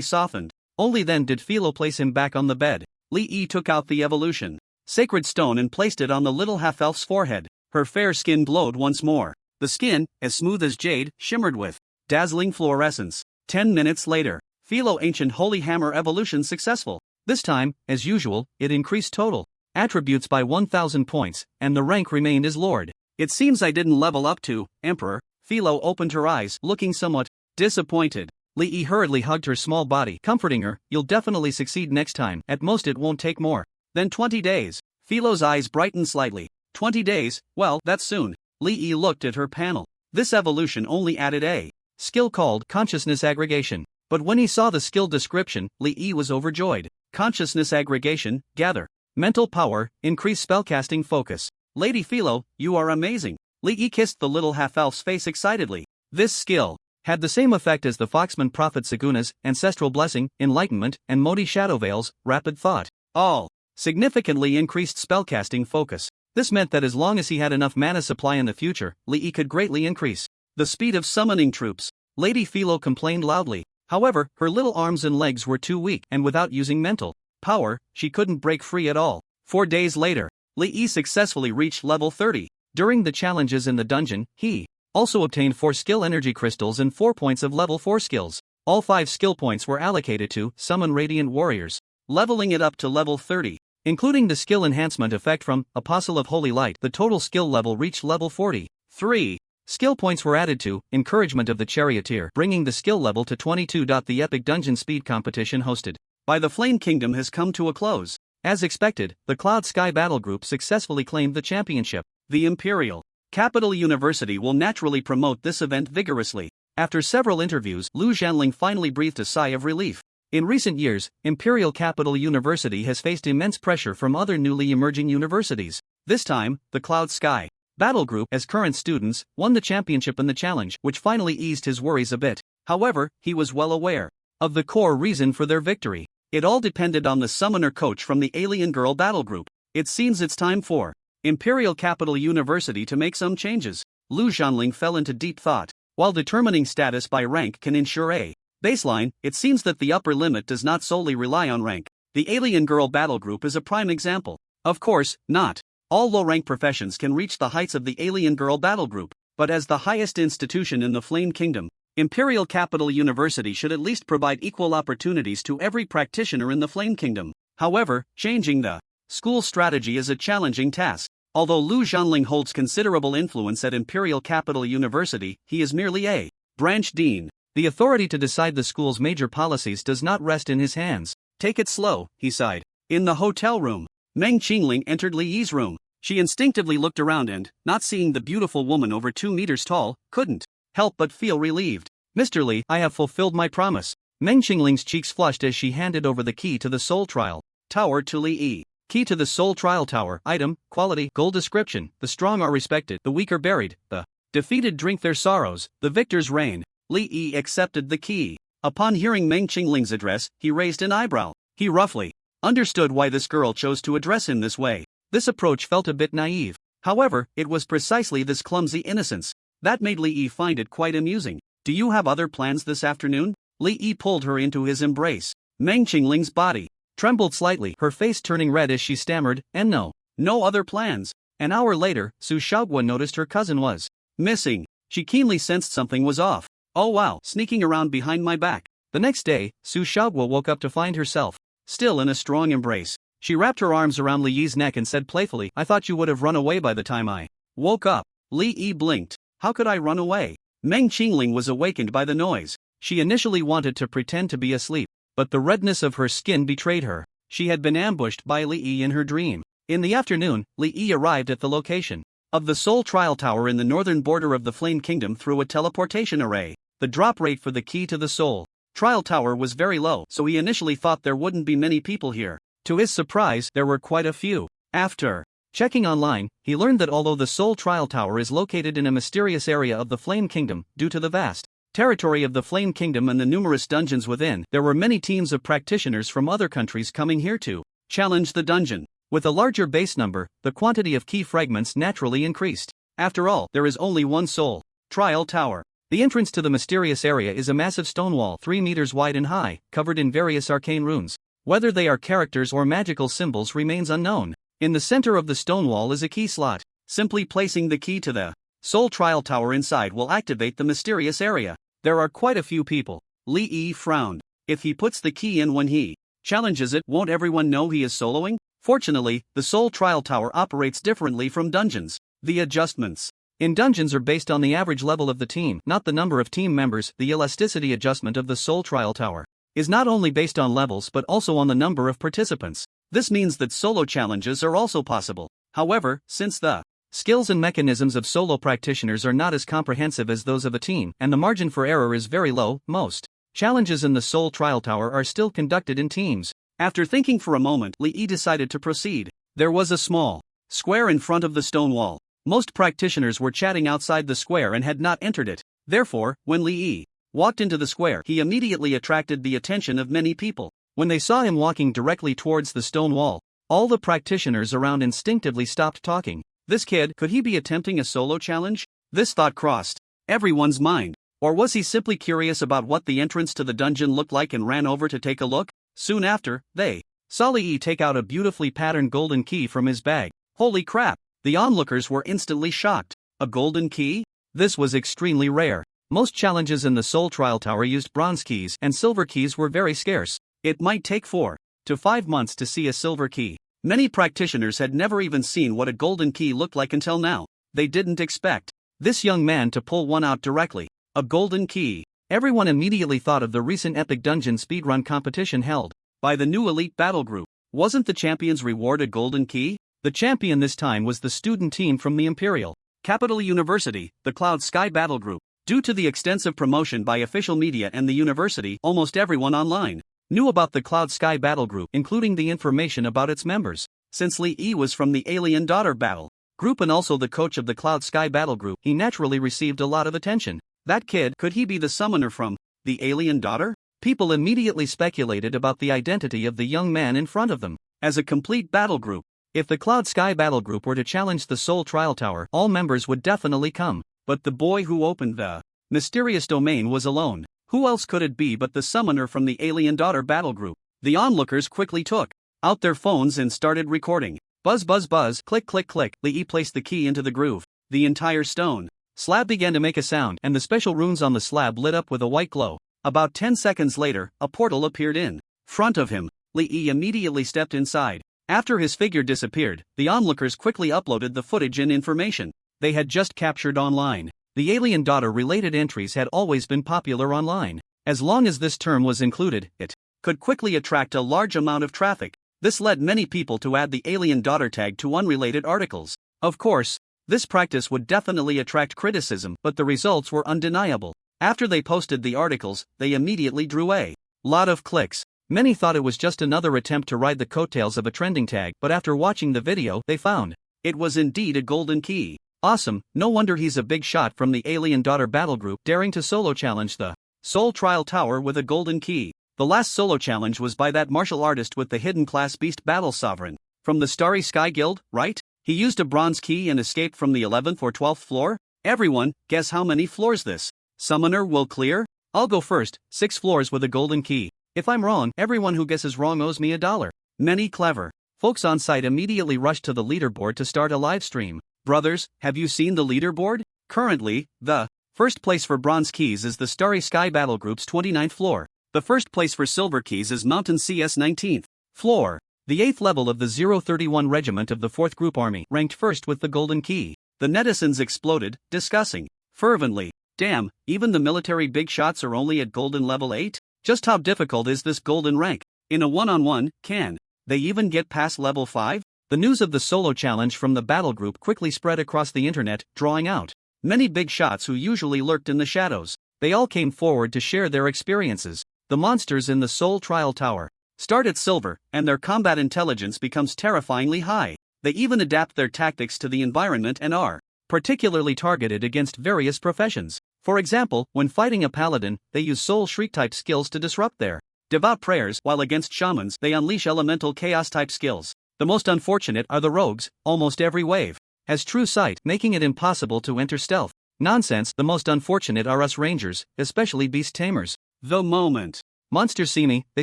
softened. Only then did Philo place him back on the bed. Li Yi took out the evolution sacred stone and placed it on the little half-elf's forehead. Her fair skin glowed once more. The skin, as smooth as jade, shimmered with dazzling fluorescence. 10 minutes later, Philo Ancient Holy Hammer evolution successful. This time, as usual, it increased total attributes by 1,000 points, and the rank remained as Lord. It seems I didn't level up to Emperor. Philo opened her eyes, looking somewhat disappointed. Li Yi hurriedly hugged her small body, comforting her. You'll definitely succeed next time. At most it won't take more than 20 days. Philo's eyes brightened slightly. 20 days? Well, that's soon. Li Yi looked at her panel. This evolution only added a skill called Consciousness Aggregation. But when he saw the skill description, Li Yi was overjoyed. Consciousness Aggregation, gather mental power, increase spellcasting focus. Lady Philo, you are amazing. Li Yi kissed the little half-elf's face excitedly. This skill had the same effect as the Foxman Prophet Saguna's ancestral blessing, enlightenment, and Modi Shadowveil's rapid thought. All significantly increased spellcasting focus. This meant that as long as he had enough mana supply in the future, Lee could greatly increase the speed of summoning troops. Lady Philo complained loudly. However, her little arms and legs were too weak, and without using mental power, she couldn't break free at all. 4 days later, Lee successfully reached level 30. During the challenges in the dungeon, he also obtained 4 skill energy crystals and 4 points of level 4 skills. All 5 skill points were allocated to summon radiant warriors, leveling it up to level 30. Including the skill enhancement effect from Apostle of Holy Light, the total skill level reached level 40. 3 skill points were added to Encouragement of the Charioteer, bringing the skill level to 22. The epic dungeon speed competition hosted by the Flame Kingdom has come to a close. As expected, the Cloud Sky Battle Group successfully claimed the championship. The Imperial Capital University will naturally promote this event vigorously. After several interviews, Lu Zhanling finally breathed a sigh of relief. In recent years, Imperial Capital University has faced immense pressure from other newly emerging universities. This time, the Cloud Sky Battle Group, as current students, won the championship in the challenge, which finally eased his worries a bit. However, he was well aware of the core reason for their victory. It all depended on the summoner coach from the Alien Girl Battle Group. It seems it's time for Imperial Capital University to make some changes. Lu Zhanling fell into deep thought. While determining status by rank can ensure a baseline, it seems that the upper limit does not solely rely on rank. The Alien Girl Battle Group is a prime example. Of course, not all low-rank professions can reach the heights of the Alien Girl Battle Group, but as the highest institution in the Flame Kingdom, Imperial Capital University should at least provide equal opportunities to every practitioner in the Flame Kingdom. However, changing the school strategy is a challenging task. Although Lu Zhanling holds considerable influence at Imperial Capital University, he is merely a branch dean. The authority to decide the school's major policies does not rest in his hands. Take it slow, he sighed. In the hotel room, Meng Qingling entered Li Yi's room. She instinctively looked around and, not seeing the beautiful woman over 2 meters tall, couldn't help but feel relieved. Mr. Li, I have fulfilled my promise. Meng Qingling's cheeks flushed as she handed over the key to the Soul Trial Tower to Li Yi. Key to the Soul Trial Tower. Item, quality, gold description. The strong are respected, the weak are buried, the defeated drink their sorrows, the victors reign. Li Yi accepted the key. Upon hearing Meng Qingling's address, he raised an eyebrow. He roughly understood why this girl chose to address him this way. This approach felt a bit naive. However, it was precisely this clumsy innocence that made Li Yi find it quite amusing. Do you have other plans this afternoon? Li Yi pulled her into his embrace. Meng Qingling's body trembled slightly, her face turning red as she stammered, and no other plans. An hour later, Su Shaoguo noticed her cousin was missing. She keenly sensed something was off. Oh wow, sneaking around behind my back. The next day, Su Shaoguo woke up to find herself still in a strong embrace. She wrapped her arms around Li Yi's neck and said playfully, I thought you would have run away by the time I woke up. Li Yi blinked. How could I run away? Meng Qingling was awakened by the noise. She initially wanted to pretend to be asleep, but the redness of her skin betrayed her. She had been ambushed by Li Yi in her dream. In the afternoon, Li Yi arrived at the location of the Soul Trial Tower in the northern border of the Flame Kingdom through a teleportation array. The drop rate for the key to the Soul Trial Tower was very low, so he initially thought there wouldn't be many people here. To his surprise, there were quite a few. After checking online, he learned that although the Soul Trial Tower is located in a mysterious area of the Flame Kingdom, due to the vast territory of the Flame Kingdom and the numerous dungeons within, there were many teams of practitioners from other countries coming here to challenge the dungeon. With a larger base number, the quantity of key fragments naturally increased. After all, there is only one Soul Trial Tower. The entrance to the mysterious area is a massive stone wall 3 meters wide and high, covered in various arcane runes. Whether they are characters or magical symbols remains unknown. In the center of the stone wall is a key slot. Simply placing the key to the Soul Trial Tower inside will activate the mysterious area. There are quite a few people. Li Yi frowned. If he puts the key in when he challenges it, won't everyone know he is soloing? Fortunately, the Soul Trial Tower operates differently from dungeons. The adjustments in dungeons are based on the average level of the team, not the number of team members. The elasticity adjustment of the Soul Trial Tower is not only based on levels but also on the number of participants. This means that solo challenges are also possible. However, since the skills and mechanisms of solo practitioners are not as comprehensive as those of a team, and the margin for error is very low, most challenges in the Soul Trial Tower are still conducted in teams. After thinking for a moment, Li Yi decided to proceed. There was a small square in front of the stone wall. Most practitioners were chatting outside the square and had not entered it. Therefore, when Li Yi walked into the square, he immediately attracted the attention of many people. When they saw him walking directly towards the stone wall, all the practitioners around instinctively stopped talking. This kid, could he be attempting a solo challenge? This thought crossed everyone's mind. Or was he simply curious about what the entrance to the dungeon looked like and ran over to take a look? Soon after, they saw Lee take out a beautifully patterned golden key from his bag. Holy crap! The onlookers were instantly shocked. A golden key? This was extremely rare. Most challenges in the Soul Trial Tower used bronze keys, and silver keys were very scarce. It might take 4 to 5 months to see a silver key. Many practitioners had never even seen what a golden key looked like until now. They didn't expect this young man to pull one out directly. A golden key. Everyone immediately thought of the recent epic dungeon speedrun competition held by the new elite battle group. Wasn't the champion's reward a golden key? The champion this time was the student team from the Imperial Capital University, the Cloud Sky Battle Group. Due to the extensive promotion by official media and the university, almost everyone online knew about the Cloud Sky Battle Group, including the information about its members. Since Lee Yi was from the Alien Daughter Battle Group and also the coach of the Cloud Sky Battle Group, he naturally received a lot of attention. That kid, could he be the summoner from the Alien Daughter? People immediately speculated about the identity of the young man in front of them. As a complete battle group, if the Cloud Sky Battle Group were to challenge the Soul Trial Tower, all members would definitely come. But the boy who opened the mysterious domain was alone. Who else could it be but the summoner from the Alien Daughter Battle Group? The onlookers quickly took out their phones and started recording. Buzz buzz buzz, click click click. Lee placed the key into the groove. The entire stone slab began to make a sound, and the special runes on the slab lit up with a white glow. About 10 seconds later, a portal appeared in front of him. Lee immediately stepped inside. After his figure disappeared, the onlookers quickly uploaded the footage and information they had just captured online. The Alien Daughter related entries had always been popular online. As long as this term was included, it could quickly attract a large amount of traffic. This led many people to add the Alien Daughter tag to unrelated articles. Of course, this practice would definitely attract criticism, but the results were undeniable. After they posted the articles, they immediately drew a lot of clicks. Many thought it was just another attempt to ride the coattails of a trending tag, but after watching the video, they found it was indeed a golden key. Awesome, no wonder he's a big shot from the Alien Daughter Battle Group, daring to solo challenge the Soul Trial Tower with a golden key. The last solo challenge was by that martial artist with the hidden class beast Battle Sovereign from the Starry Sky Guild, right? He used a bronze key and escaped from the 11th or 12th floor? Everyone, guess how many floors this summoner will clear? I'll go first, 6 floors with a golden key. If I'm wrong, everyone who guesses wrong owes me $1. Many clever folks on site immediately rushed to the leaderboard to start a live stream. Brothers, have you seen the leaderboard? Currently, the first place for bronze keys is the Starry Sky Battle Group's 29th floor. The first place for silver keys is Mountain CS 19th floor. The 8th level of the 031 Regiment of the 4th Group Army ranked first with the golden key. The netizens exploded, discussing fervently, damn, even the military big shots are only at golden level 8? Just how difficult is this golden rank? In a one-on-one, can they even get past level 5? The news of the solo challenge from the battle group quickly spread across the internet, drawing out many big shots who usually lurked in the shadows. They all came forward to share their experiences. The monsters in the Soul Trial Tower start at silver, and their combat intelligence becomes terrifyingly high. They even adapt their tactics to the environment and are particularly targeted against various professions. For example, when fighting a paladin, they use soul shriek-type skills to disrupt their devout prayers, while against shamans, they unleash elemental chaos-type skills. The most unfortunate are the rogues. Almost every wave has true sight, making it impossible to enter stealth. Nonsense, the most unfortunate are us rangers, especially beast tamers. The moment monsters see me, they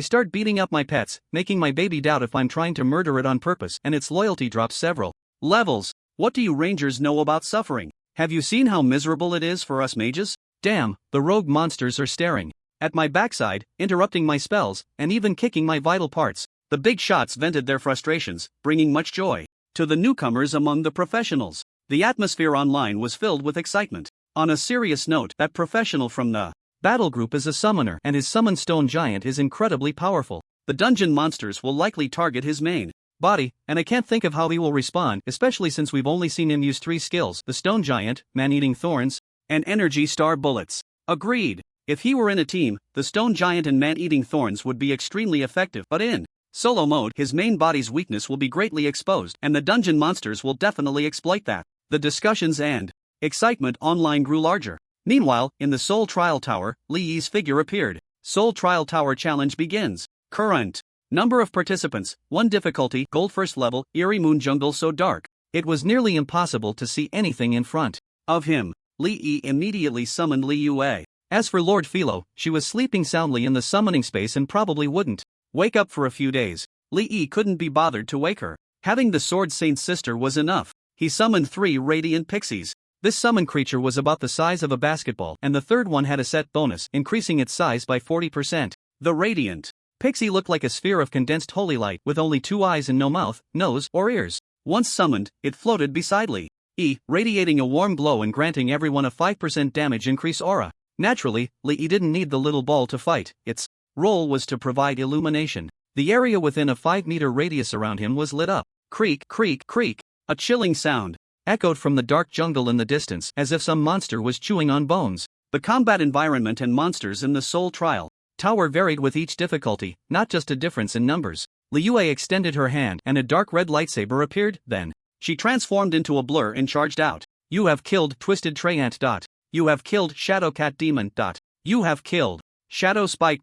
start beating up my pets, making my baby doubt if I'm trying to murder it on purpose, and its loyalty drops several levels. What do you rangers know about suffering? Have you seen how miserable it is for us mages? Damn, the rogue monsters are staring at my backside, interrupting my spells, and even kicking my vital parts. The big shots vented their frustrations, bringing much joy to the newcomers among the professionals. The atmosphere online was filled with excitement. On a serious note, that professional from the battle group is a summoner, and his summoned stone giant is incredibly powerful. The dungeon monsters will likely target his main body, and I can't think of how he will respond, especially since we've only seen him use 3 skills: the stone giant, man-eating thorns, and energy star bullets. Agreed. If he were in a team, the stone giant and man-eating thorns would be extremely effective, but in solo mode, his main body's weakness will be greatly exposed, and the dungeon monsters will definitely exploit that. The discussions and excitement online grew larger. Meanwhile, in the Seoul Trial Tower, Lee Yi's figure appeared. Seoul Trial Tower Challenge begins. Current number of participants, 1 difficulty, gold first level, eerie moon jungle so dark. It was nearly impossible to see anything in front of him. Lee Yi immediately summoned Li Yue. As for Lord Philo, she was sleeping soundly in the summoning space and probably wouldn't wake up for a few days. Li Yi couldn't be bothered to wake her. Having the Sword Saint's sister was enough. He summoned 3 radiant pixies. This summoned creature was about the size of a basketball, and the third one had a set bonus, increasing its size by 40%. The radiant pixie looked like a sphere of condensed holy light with only 2 eyes and no mouth, nose, or ears. Once summoned, it floated beside Li Yi, radiating a warm glow and granting everyone a 5% damage increase aura. Naturally, Li Yi didn't need the little ball to fight. Its role was to provide illumination. The area within a 5-meter radius around him was lit up. Creak, creak, creak. A chilling sound echoed from the dark jungle in the distance, as if some monster was chewing on bones. The combat environment and monsters in the Seoul Trial Tower varied with each difficulty, not just a difference in numbers. Li Yue extended her hand and a dark red lightsaber appeared, then she transformed into a blur and charged out. You have killed Twisted Treyant. You have killed Shadow Cat Demon. You have killed Shadow Spike.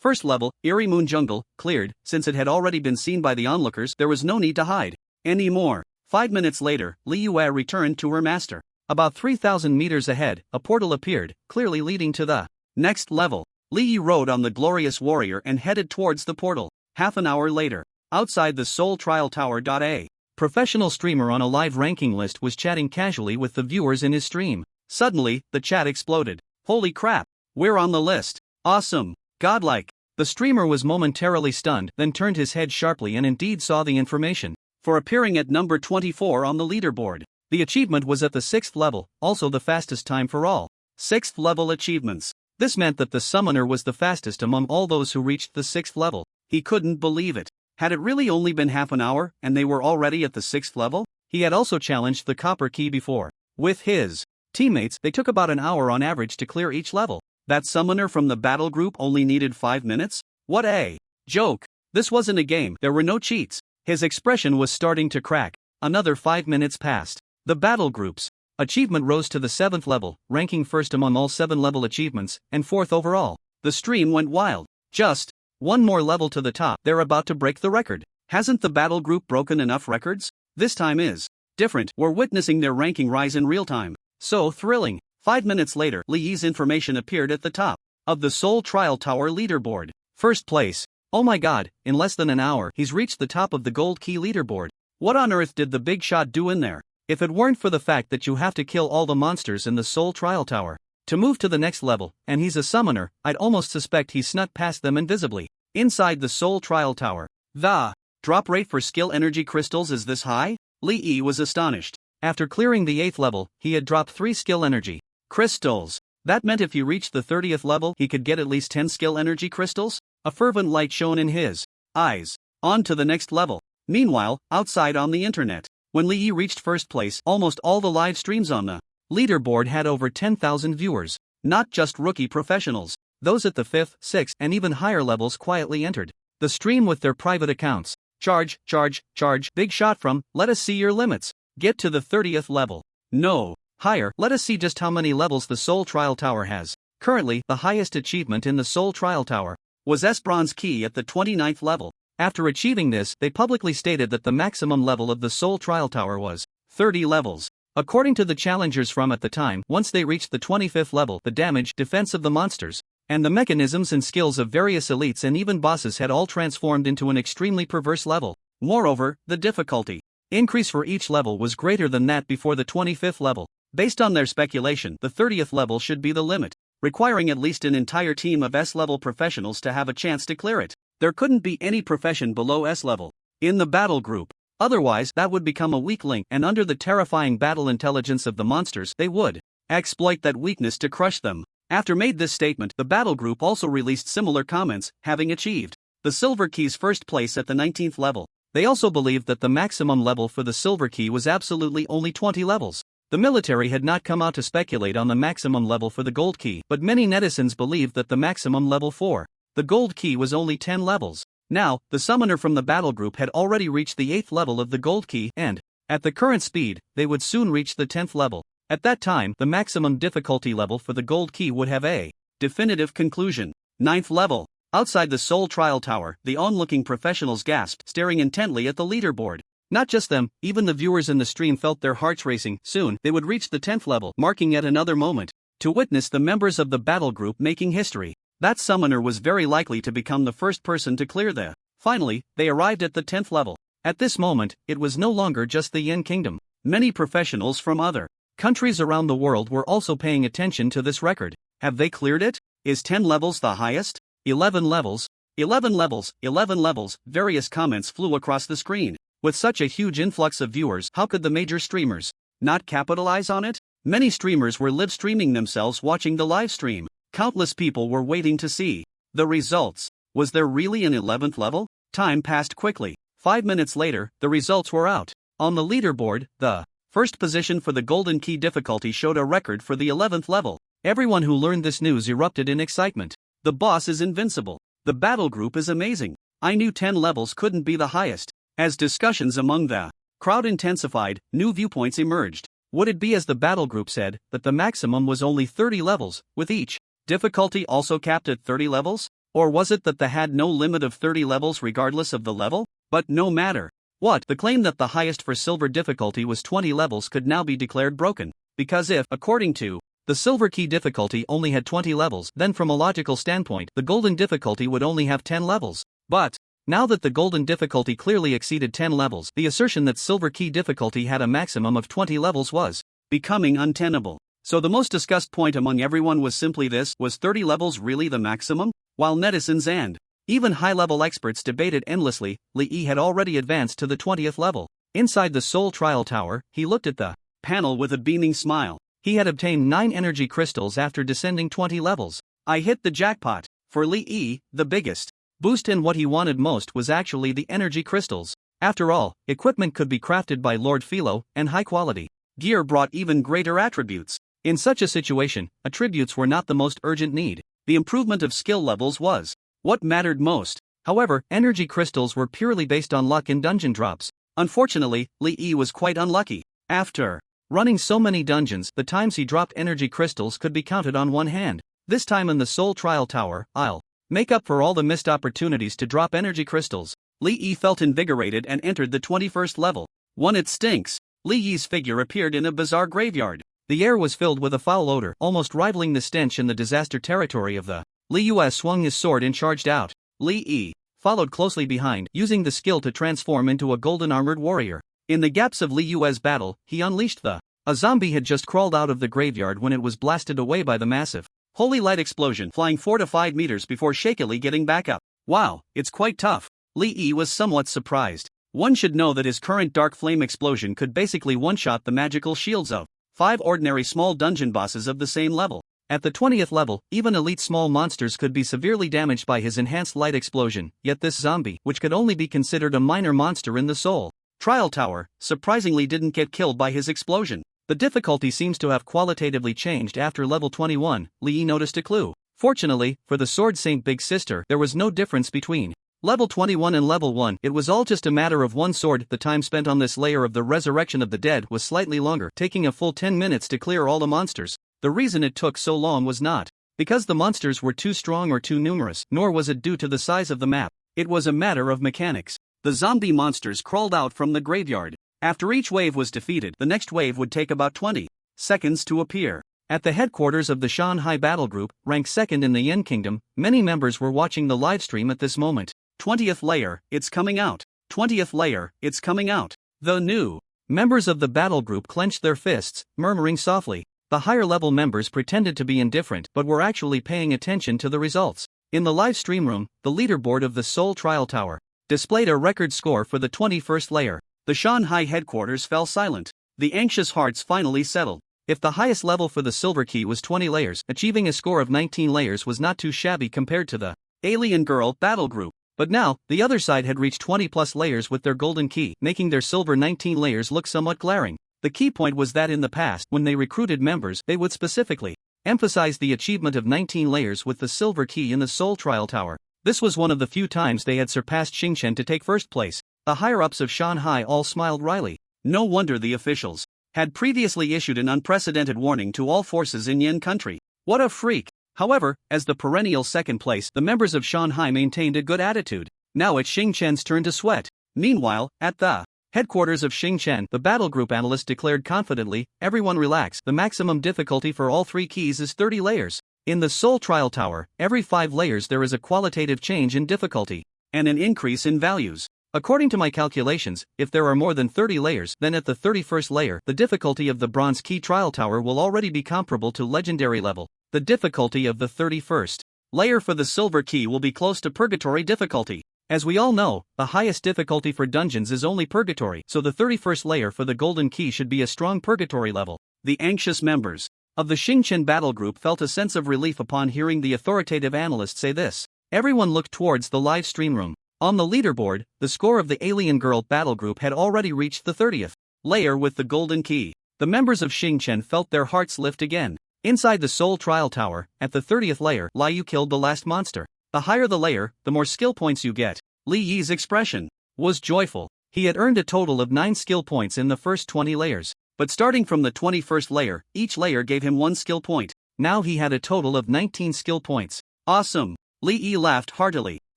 First level, Eerie Moon Jungle, cleared. Since it had already been seen by the onlookers, there was no need to hide anymore. 5 minutes later, Li Yue returned to her master. About 3,000 meters ahead, a portal appeared, clearly leading to the next level. Li Yi rode on the glorious warrior and headed towards the portal. Half an hour later, outside the Seoul Trial Tower. A professional streamer on a live ranking list was chatting casually with the viewers in his stream. Suddenly, the chat exploded. Holy crap, we're on the list. Awesome. Godlike. The streamer was momentarily stunned, then turned his head sharply and indeed saw the information. For appearing at number 24 on the leaderboard. The achievement was at the 6th level, also the fastest time for all 6th level achievements. This meant that the summoner was the fastest among all those who reached the 6th level. He couldn't believe it. Had it really only been half an hour, and they were already at the 6th level? He had also challenged the copper key before. With his teammates, they took about an hour on average to clear each level. That summoner from the battle group only needed 5 minutes? What a joke. This wasn't a game, there were no cheats. His expression was starting to crack. Another 5 minutes passed. The battle group's achievement rose to the 7th level, ranking first among all 7 level achievements, and 4th overall. The stream went wild. Just one more level to the top, they're about to break the record. Hasn't the battle group broken enough records? This time is different. We're witnessing their ranking rise in real time. So thrilling. 5 minutes later, Li Yi's information appeared at the top of the Seoul Trial Tower leaderboard. First place. Oh my god, in less than an hour, he's reached the top of the gold key leaderboard. What on earth did the big shot do in there? If it weren't for the fact that you have to kill all the monsters in the Seoul Trial Tower to move to the next level, and he's a summoner, I'd almost suspect he snuck past them invisibly. Inside the Seoul Trial Tower, the drop rate for skill energy crystals is this high? Li Yi was astonished. After clearing the 8th level, he had dropped 3 skill energy crystals. That meant if he reached the 30th level, he could get at least 10 skill energy crystals? A fervent light shone in his eyes. On to the next level. Meanwhile, outside on the internet, when Li Yi reached first place, almost all the live streams on the leaderboard had over 10,000 viewers. Not just rookie professionals. Those at the 5th, 6th, and even higher levels quietly entered the stream with their private accounts. Charge, charge, charge. Big shot from, let us see your limits. Get to the 30th level. No. Higher. Let us see just how many levels the Seoul Trial Tower has. Currently, the highest achievement in the Seoul Trial Tower was S Bronze Key at the 29th level. After achieving this, they publicly stated that the maximum level of the Seoul Trial Tower was 30 levels. According to the challengers from at the time, once they reached the 25th level, the damage, defense of the monsters, and the mechanisms and skills of various elites and even bosses had all transformed into an extremely perverse level. Moreover, the difficulty increase for each level was greater than that before the 25th level. Based on their speculation, the 30th level should be the limit, requiring at least an entire team of S-level professionals to have a chance to clear it. There couldn't be any profession below S-level in the battle group. Otherwise, that would become a weak link, and under the terrifying battle intelligence of the monsters, they would exploit that weakness to crush them. After made this statement, the battle group also released similar comments, having achieved the Silver Key's first place at the 19th level. They also believed that the maximum level for the Silver Key was absolutely only 20 levels. The military had not come out to speculate on the maximum level for the Gold Key, but many netizens believed that the maximum level for the Gold Key was only 10 levels. Now, the summoner from the battle group had already reached the 8th level of the Gold Key, and, at the current speed, they would soon reach the 10th level. At that time, the maximum difficulty level for the gold key would have a definitive conclusion. 9th level. Outside the Seoul Trial Tower, the onlooking professionals gasped, staring intently at the leaderboard. Not just them, even the viewers in the stream felt their hearts racing. Soon, they would reach the 10th level, marking yet another moment to witness the members of the battle group making history. That summoner was very likely to become the first person to clear the. Finally, they arrived at the 10th level. At this moment, it was no longer just the Yin Kingdom. Many professionals from other countries around the world were also paying attention to this record. Have they cleared it? Is 10 levels the highest? 11 levels. 11 levels. 11 levels. Various comments flew across the screen. With such a huge influx of viewers, how could the major streamers not capitalize on it? Many streamers were live streaming themselves watching the live stream. Countless people were waiting to see the results. Was there really an 11th level? Time passed quickly. 5 minutes later, the results were out. On the leaderboard, the first position for the Golden Key difficulty showed a record for the 11th level. Everyone who learned this news erupted in excitement. The boss is invincible. The battle group is amazing. I knew 10 levels couldn't be the highest. As discussions among the crowd intensified, new viewpoints emerged. Would it be, as the battle group said, that the maximum was only 30 levels, with each difficulty also capped at 30 levels? Or was it that they had no limit of 30 levels regardless of the level? But no matter what, the claim that the highest for silver difficulty was 20 levels could now be declared broken. Because if, according to the silver key difficulty only had 20 levels, then from a logical standpoint, the golden difficulty would only have 10 levels. But now that the golden difficulty clearly exceeded 10 levels, the assertion that silver key difficulty had a maximum of 20 levels was becoming untenable. So the most discussed point among everyone was simply this: was 30 levels really the maximum? While netizens and even high-level experts debated endlessly, Lee had already advanced to the 20th level. Inside the Seoul Trial Tower, he looked at the panel with a beaming smile. He had obtained 9 energy crystals after descending 20 levels. I hit the jackpot. For Lee, the biggest boost in what he wanted most was actually the energy crystals. After all, equipment could be crafted by Lord Philo, and high-quality gear brought even greater attributes. In such a situation, attributes were not the most urgent need. The improvement of skill levels was what mattered most. However, energy crystals were purely based on luck in dungeon drops. Unfortunately, Lee was quite unlucky. After running so many dungeons, the times he dropped energy crystals could be counted on one hand. This time in the Seoul Trial Tower, I'll make up for all the missed opportunities to drop energy crystals. Lee felt invigorated and entered the 21st level. One, it stinks. Lee's figure appeared in a bizarre graveyard. The air was filled with a foul odor, almost rivaling the stench in the disaster territory of the Liu swung his sword and charged out. Lee followed closely behind, using the skill to transform into a golden armored warrior. In the gaps of Liu's battle, he unleashed a zombie had just crawled out of the graveyard when it was blasted away by the massive holy light explosion, flying 4 to 5 meters before shakily getting back up. Wow, it's quite tough. Lee was somewhat surprised. One should know that his current dark flame explosion could basically one-shot the magical shields of 5 ordinary small dungeon bosses of the same level. At the 20th level, even elite small monsters could be severely damaged by his enhanced light explosion, yet this zombie, which could only be considered a minor monster in the Seoul Trial Tower, surprisingly didn't get killed by his explosion. The difficulty seems to have qualitatively changed after level 21, Lee noticed a clue. Fortunately, for the Sword Saint Big Sister, there was no difference between level 21 and level 1, it was all just a matter of one sword. The time spent on this layer of the Resurrection of the Dead was slightly longer, taking a full 10 minutes to clear all the monsters. The reason it took so long was not because the monsters were too strong or too numerous, nor was it due to the size of the map. It was a matter of mechanics. The zombie monsters crawled out from the graveyard. After each wave was defeated, the next wave would take about 20 seconds to appear. At the headquarters of the Shanghai Battle Group, ranked second in the Yin Kingdom, many members were watching the livestream at this moment. 20th layer, it's coming out. 20th layer, it's coming out. The new members of the battle group clenched their fists, murmuring softly. The higher level members pretended to be indifferent but were actually paying attention to the results. In the live stream room, the leaderboard of the Seoul Trial Tower displayed a record score for the 21st layer. The Shanghai headquarters fell silent. The anxious hearts finally settled. If the highest level for the silver key was 20 layers, achieving a score of 19 layers was not too shabby compared to the Alien Girl battle group. But now, the other side had reached 20 plus layers with their golden key, making their silver 19 layers look somewhat glaring. The key point was that in the past, when they recruited members, they would specifically emphasize the achievement of 19 layers with the silver key in the Seoul Trial Tower. This was one of the few times they had surpassed Xingchen to take first place. The higher-ups of Shanghai all smiled wryly. No wonder the officials had previously issued an unprecedented warning to all forces in Yin country. What a freak! However, as the perennial second place, the members of Shanghai maintained a good attitude. Now it's Xing Chen's turn to sweat. Meanwhile, at the headquarters of Xing Chen, the battle group analyst declared confidently, "Everyone relax, the maximum difficulty for all 3 keys is 30 layers. In the Soul Trial Tower, every 5 layers there is a qualitative change in difficulty, and an increase in values. According to my calculations, if there are more than 30 layers, then at the 31st layer, the difficulty of the Bronze Key Trial Tower will already be comparable to Legendary level. The difficulty of the 31st layer for the Silver Key will be close to Purgatory difficulty. As we all know, the highest difficulty for dungeons is only Purgatory, so the 31st layer for the Golden Key should be a strong Purgatory level." The anxious members of the Xingchen battle group felt a sense of relief upon hearing the authoritative analyst say this. Everyone looked towards the live stream room. On the leaderboard, the score of the Alien Girl battle group had already reached the 30th layer with the Golden Key. The members of Xingchen felt their hearts lift again. Inside the Soul Trial Tower, at the 30th layer, Liu killed the last monster. The higher the layer, the more skill points you get. Li Yi's expression was joyful. He had earned a total of 9 skill points in the first 20 layers. But starting from the 21st layer, each layer gave him 1 skill point. Now he had a total of 19 skill points. Awesome! Li Yi laughed heartily.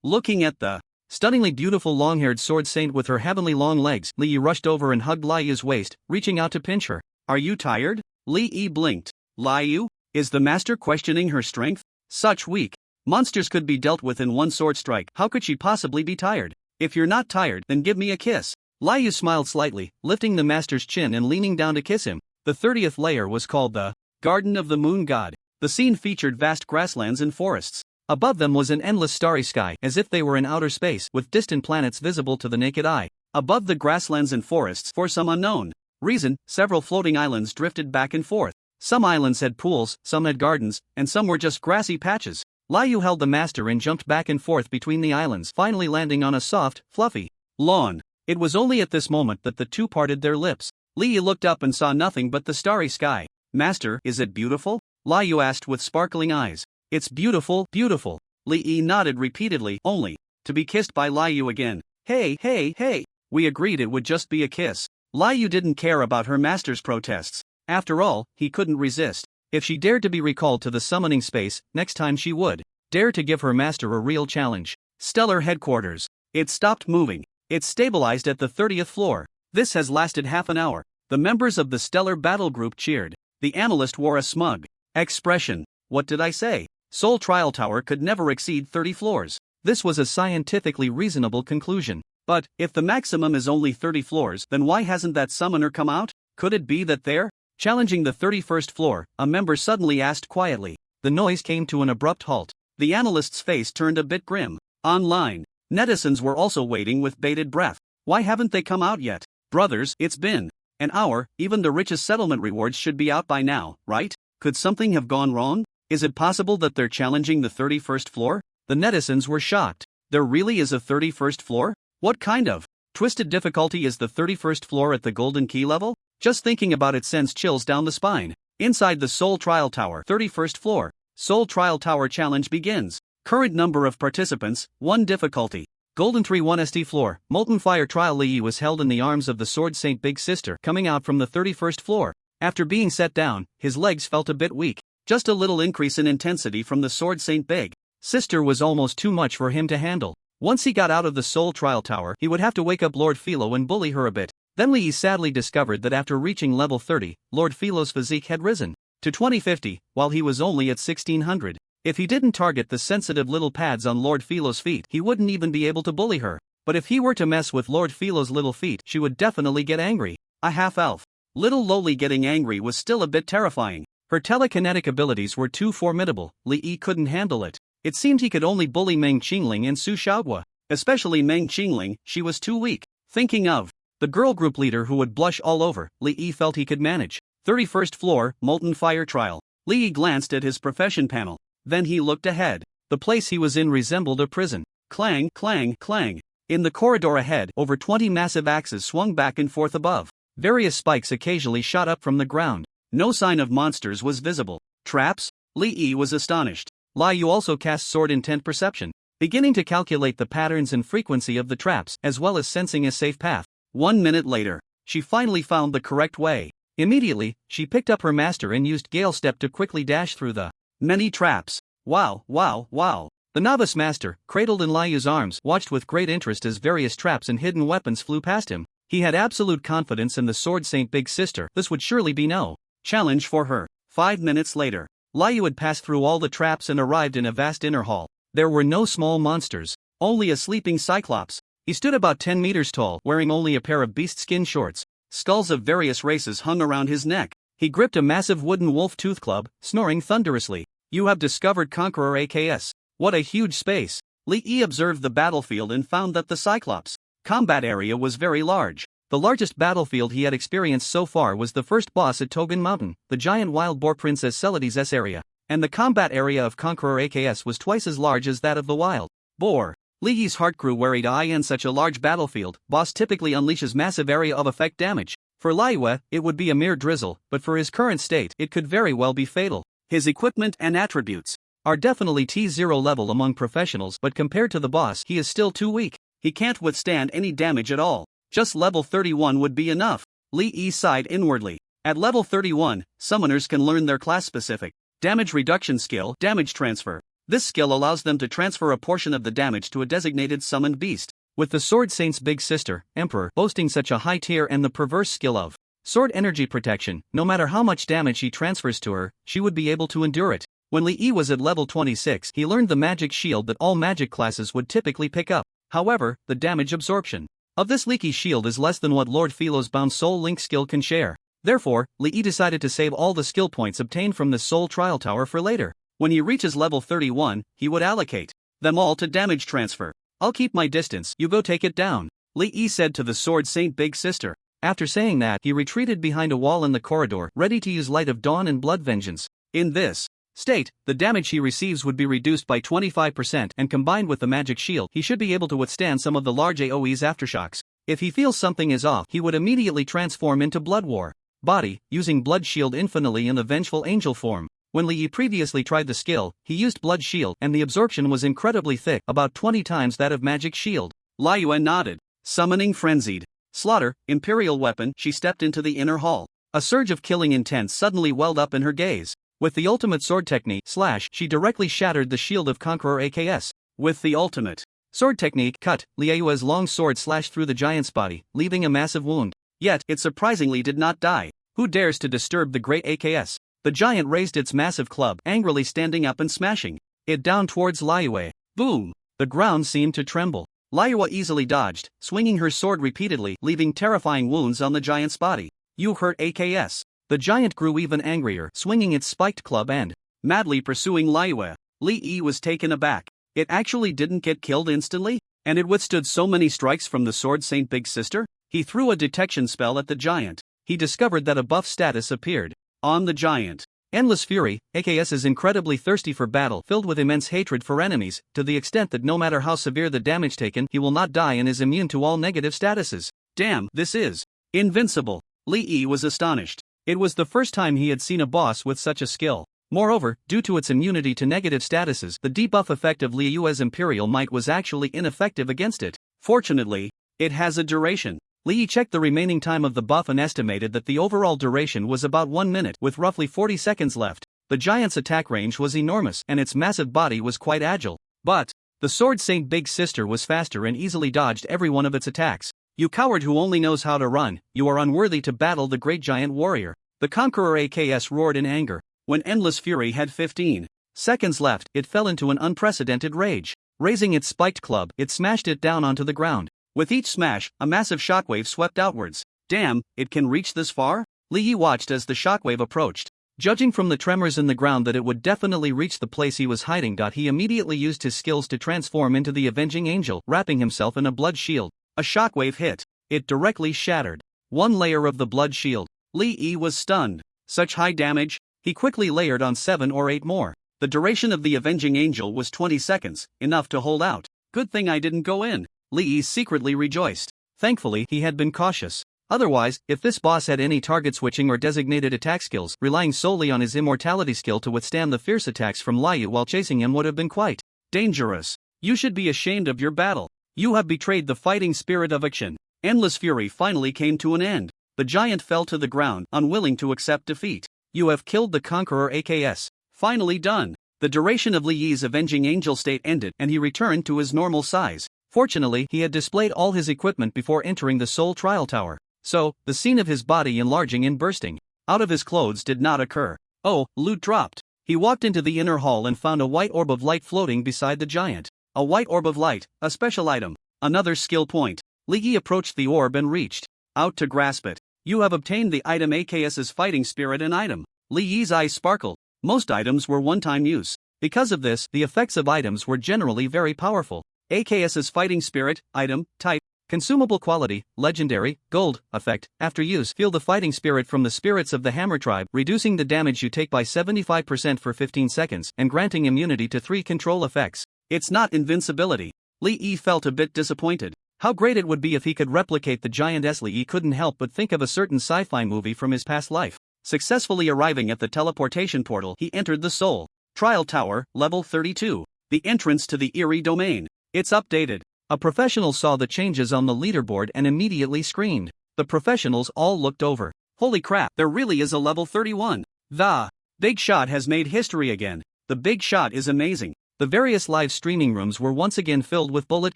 Looking at the stunningly beautiful long-haired sword saint with her heavenly long legs, Li Yi rushed over and hugged Liu Yi's waist, reaching out to pinch her. Are you tired? Li Yi blinked. Liu? Is the master questioning her strength? Such weak monsters could be dealt with in 1 sword strike. How could she possibly be tired? If you're not tired, then give me a kiss. Liu smiled slightly, lifting the master's chin and leaning down to kiss him. The 30th layer was called the Garden of the Moon God. The scene featured vast grasslands and forests. Above them was an endless starry sky, as if they were in outer space, with distant planets visible to the naked eye. Above the grasslands and forests, for some unknown reason, several floating islands drifted back and forth. Some islands had pools, some had gardens, and some were just grassy patches. Liu held the master and jumped back and forth between the islands, finally landing on a soft, fluffy lawn. It was only at this moment that the two parted their lips. Li looked up and saw nothing but the starry sky. Master, is it beautiful? Liu asked with sparkling eyes. It's beautiful, beautiful. Li nodded repeatedly, only to be kissed by Liu again. Hey, hey, hey. We agreed it would just be a kiss. Liu didn't care about her master's protests. After all, he couldn't resist. If she dared to be recalled to the summoning space, next time she would dare to give her master a real challenge. Stellar headquarters. It stopped moving. It stabilized at the 30th floor. This has lasted half an hour. The members of the Stellar Battle Group cheered. The analyst wore a smug expression. What did I say? Soul Trial Tower could never exceed 30 floors. This was a scientifically reasonable conclusion. But, if the maximum is only 30 floors, then why hasn't that summoner come out? Could it be that they're challenging the 31st floor? A member suddenly asked quietly. The noise came to an abrupt halt. The analyst's face turned a bit grim. Online, netizens were also waiting with bated breath. Why haven't they come out yet? Brothers, it's been an hour, even the richest settlement rewards should be out by now, right? Could something have gone wrong? Is it possible that they're challenging the 31st floor? The netizens were shocked. There really is a 31st floor? What kind of twisted difficulty is the 31st floor at the Golden Key level? Just thinking about it sends chills down the spine. Inside the Soul Trial Tower, 31st floor. Soul Trial Tower challenge begins. Current number of participants, 1 difficulty. Golden Tree 1st floor, Molten Fire Trial. Li was held in the arms of the Sword Saint Big Sister, coming out from the 31st floor. After being set down, his legs felt a bit weak. Just a little increase in intensity from the Sword Saint Big Sister was almost too much for him to handle. Once he got out of the Soul Trial Tower, he would have to wake up Lord Philo and bully her a bit. Then Li sadly discovered that after reaching level 30, Lord Philo's physique had risen to 2050, while he was only at 1600. If he didn't target the sensitive little pads on Lord Philo's feet, he wouldn't even be able to bully her. But if he were to mess with Lord Philo's little feet, she would definitely get angry. A half-elf. Little Loli getting angry was still a bit terrifying. Her telekinetic abilities were too formidable. Li couldn't handle it. It seemed he could only bully Meng Qingling and Su Xiaogua. Especially Meng Qingling, she was too weak. Thinking of the girl group leader who would blush all over, Li felt he could manage. 31st floor, Molten Fire Trial. Li glanced at his profession panel. Then he looked ahead. The place he was in resembled a prison. Clang, clang, clang. In the corridor ahead, over 20 massive axes swung back and forth above. Various spikes occasionally shot up from the ground. No sign of monsters was visible. Traps? Li was astonished. Liu also cast Sword Intent Perception, beginning to calculate the patterns and frequency of the traps, as well as sensing a safe path. 1 minute later, she finally found the correct way. Immediately, she picked up her master and used Gale Step to quickly dash through the many traps. Wow, wow, wow. The novice master, cradled in Liu's arms, watched with great interest as various traps and hidden weapons flew past him. He had absolute confidence in the Sword Saint Big Sister. This would surely be no challenge for her. 5 minutes later, Liu had passed through all the traps and arrived in a vast inner hall. There were no small monsters, only a sleeping cyclops. He stood about 10 meters tall, wearing only a pair of beast skin shorts. Skulls of various races hung around his neck. He gripped a massive wooden wolf tooth club, snoring thunderously. You have discovered Conqueror AKS. What a huge space. Li Yi observed the battlefield and found that the Cyclops combat area was very large. The largest battlefield he had experienced so far was the first boss at Togan Mountain, the giant wild boar Princess Celides' area, and the combat area of Conqueror AKS was twice as large as that of the wild boar. Li Yi's heart grew wary to eye in such a large battlefield. Boss typically unleashes massive area of effect damage. For Liu, it would be a mere drizzle, but for his current state, it could very well be fatal. His equipment and attributes are definitely T0 level among professionals, but compared to the boss, he is still too weak. He can't withstand any damage at all. Just level 31 would be enough. Li Yi sighed inwardly. At level 31, summoners can learn their class-specific damage reduction skill, Damage Transfer. This skill allows them to transfer a portion of the damage to a designated summoned beast. With the Sword Saint's big sister, Emperor, boasting such a high tier and the perverse skill of Sword Energy Protection, no matter how much damage he transfers to her, she would be able to endure it. When Li Yi was at level 26, he learned the magic shield that all magic classes would typically pick up. However, the damage absorption of this leaky shield is less than what Lord Philo's Bound Soul Link skill can share. Therefore, Li Yi decided to save all the skill points obtained from the Soul Trial Tower for later. When he reaches level 31, he would allocate them all to damage transfer. I'll keep my distance, you go take it down, Li Yi said to the Sword Saint Big Sister. After saying that, he retreated behind a wall in the corridor, ready to use Light of Dawn and Blood Vengeance. In this state, the damage he receives would be reduced by 25%, and combined with the magic shield, he should be able to withstand some of the large AoE's aftershocks. If he feels something is off, he would immediately transform into Blood War body, using Blood Shield infinitely in the Vengeful Angel form. When Li Yi previously tried the skill, he used Blood Shield, and the absorption was incredibly thick, about 20 times that of Magic Shield. Liu nodded. Summoning Frenzied Slaughter, Imperial Weapon, she stepped into the inner hall. A surge of killing intent suddenly welled up in her gaze. With the ultimate sword technique, Slash, she directly shattered the shield of Conqueror AKS. With the ultimate sword technique, Cut, Liu's long sword slashed through the giant's body, leaving a massive wound. Yet, it surprisingly did not die. Who dares to disturb the great AKS? The giant raised its massive club, angrily standing up and smashing it down towards Liu. Boom! The ground seemed to tremble. Liu easily dodged, swinging her sword repeatedly, leaving terrifying wounds on the giant's body. You hurt AKS. The giant grew even angrier, swinging its spiked club and madly pursuing Liu. Li Yi was taken aback. It actually didn't get killed instantly? And it withstood so many strikes from the Sword Saint Big Sister? He threw a detection spell at the giant. He discovered that a buff status appeared on the giant. Endless Fury. AKS is incredibly thirsty for battle, filled with immense hatred for enemies, to the extent that no matter how severe the damage taken, he will not die and is immune to all negative statuses. Damn, this is invincible. Li Yi was astonished. It was the first time he had seen a boss with such a skill. Moreover, due to its immunity to negative statuses, the debuff effect of Liu's Imperial Might was actually ineffective against it. Fortunately, it has a duration. Li Yi checked the remaining time of the buff and estimated that the overall duration was about 1 minute, with roughly 40 seconds left. The giant's attack range was enormous, and its massive body was quite agile. But the Sword Saint Big Sister was faster and easily dodged every one of its attacks. You coward who only knows how to run, you are unworthy to battle the great giant warrior. The Conqueror AKS roared in anger. When Endless Fury had 15 seconds left, it fell into an unprecedented rage. Raising its spiked club, it smashed it down onto the ground. With each smash, a massive shockwave swept outwards. Damn, it can reach this far? Li Yi watched as the shockwave approached. Judging from the tremors in the ground that it would definitely reach the place he was hiding. He immediately used his skills to transform into the Avenging Angel, wrapping himself in a blood shield. A shockwave hit. It directly shattered one layer of the blood shield. Li Yi was stunned. Such high damage? He quickly layered on 7 or 8 more. The duration of the Avenging Angel was 20 seconds, enough to hold out. Good thing I didn't go in. Li Yi secretly rejoiced. Thankfully, he had been cautious. Otherwise, if this boss had any target switching or designated attack skills, relying solely on his immortality skill to withstand the fierce attacks from Liu while chasing him would have been quite dangerous. You should be ashamed of your battle. You have betrayed the fighting spirit of action. Endless Fury finally came to an end. The giant fell to the ground, unwilling to accept defeat. You have killed the conqueror AKS. Finally done. The duration of Li Yi's avenging angel state ended and he returned to his normal size. Fortunately, he had displayed all his equipment before entering the Soul Trial Tower. So, the scene of his body enlarging and bursting out of his clothes did not occur. Oh, loot dropped. He walked into the inner hall and found a white orb of light floating beside the giant. A white orb of light, a special item. Another skill point. Li Yi approached the orb and reached out to grasp it. You have obtained the item AKS's fighting spirit and item. Li Yi's eyes sparkled. Most items were one-time use. Because of this, the effects of items were generally very powerful. AKS's fighting spirit, item, type, consumable quality, legendary, gold, effect, after use, feel the fighting spirit from the spirits of the Hammer tribe, reducing the damage you take by 75% for 15 seconds, and granting immunity to 3 control effects. It's not invincibility. Li Yi felt a bit disappointed. How great it would be if he could replicate the giant S. Li Yi couldn't help but think of a certain sci-fi movie from his past life. Successfully arriving at the teleportation portal, he entered the Soul Trial Tower, level 32. The entrance to the eerie domain. It's updated. A professional saw the changes on the leaderboard and immediately screamed. The professionals all looked over. Holy crap, there really is a level 31. The Big Shot has made history again. The Big Shot is amazing. The various live streaming rooms were once again filled with bullet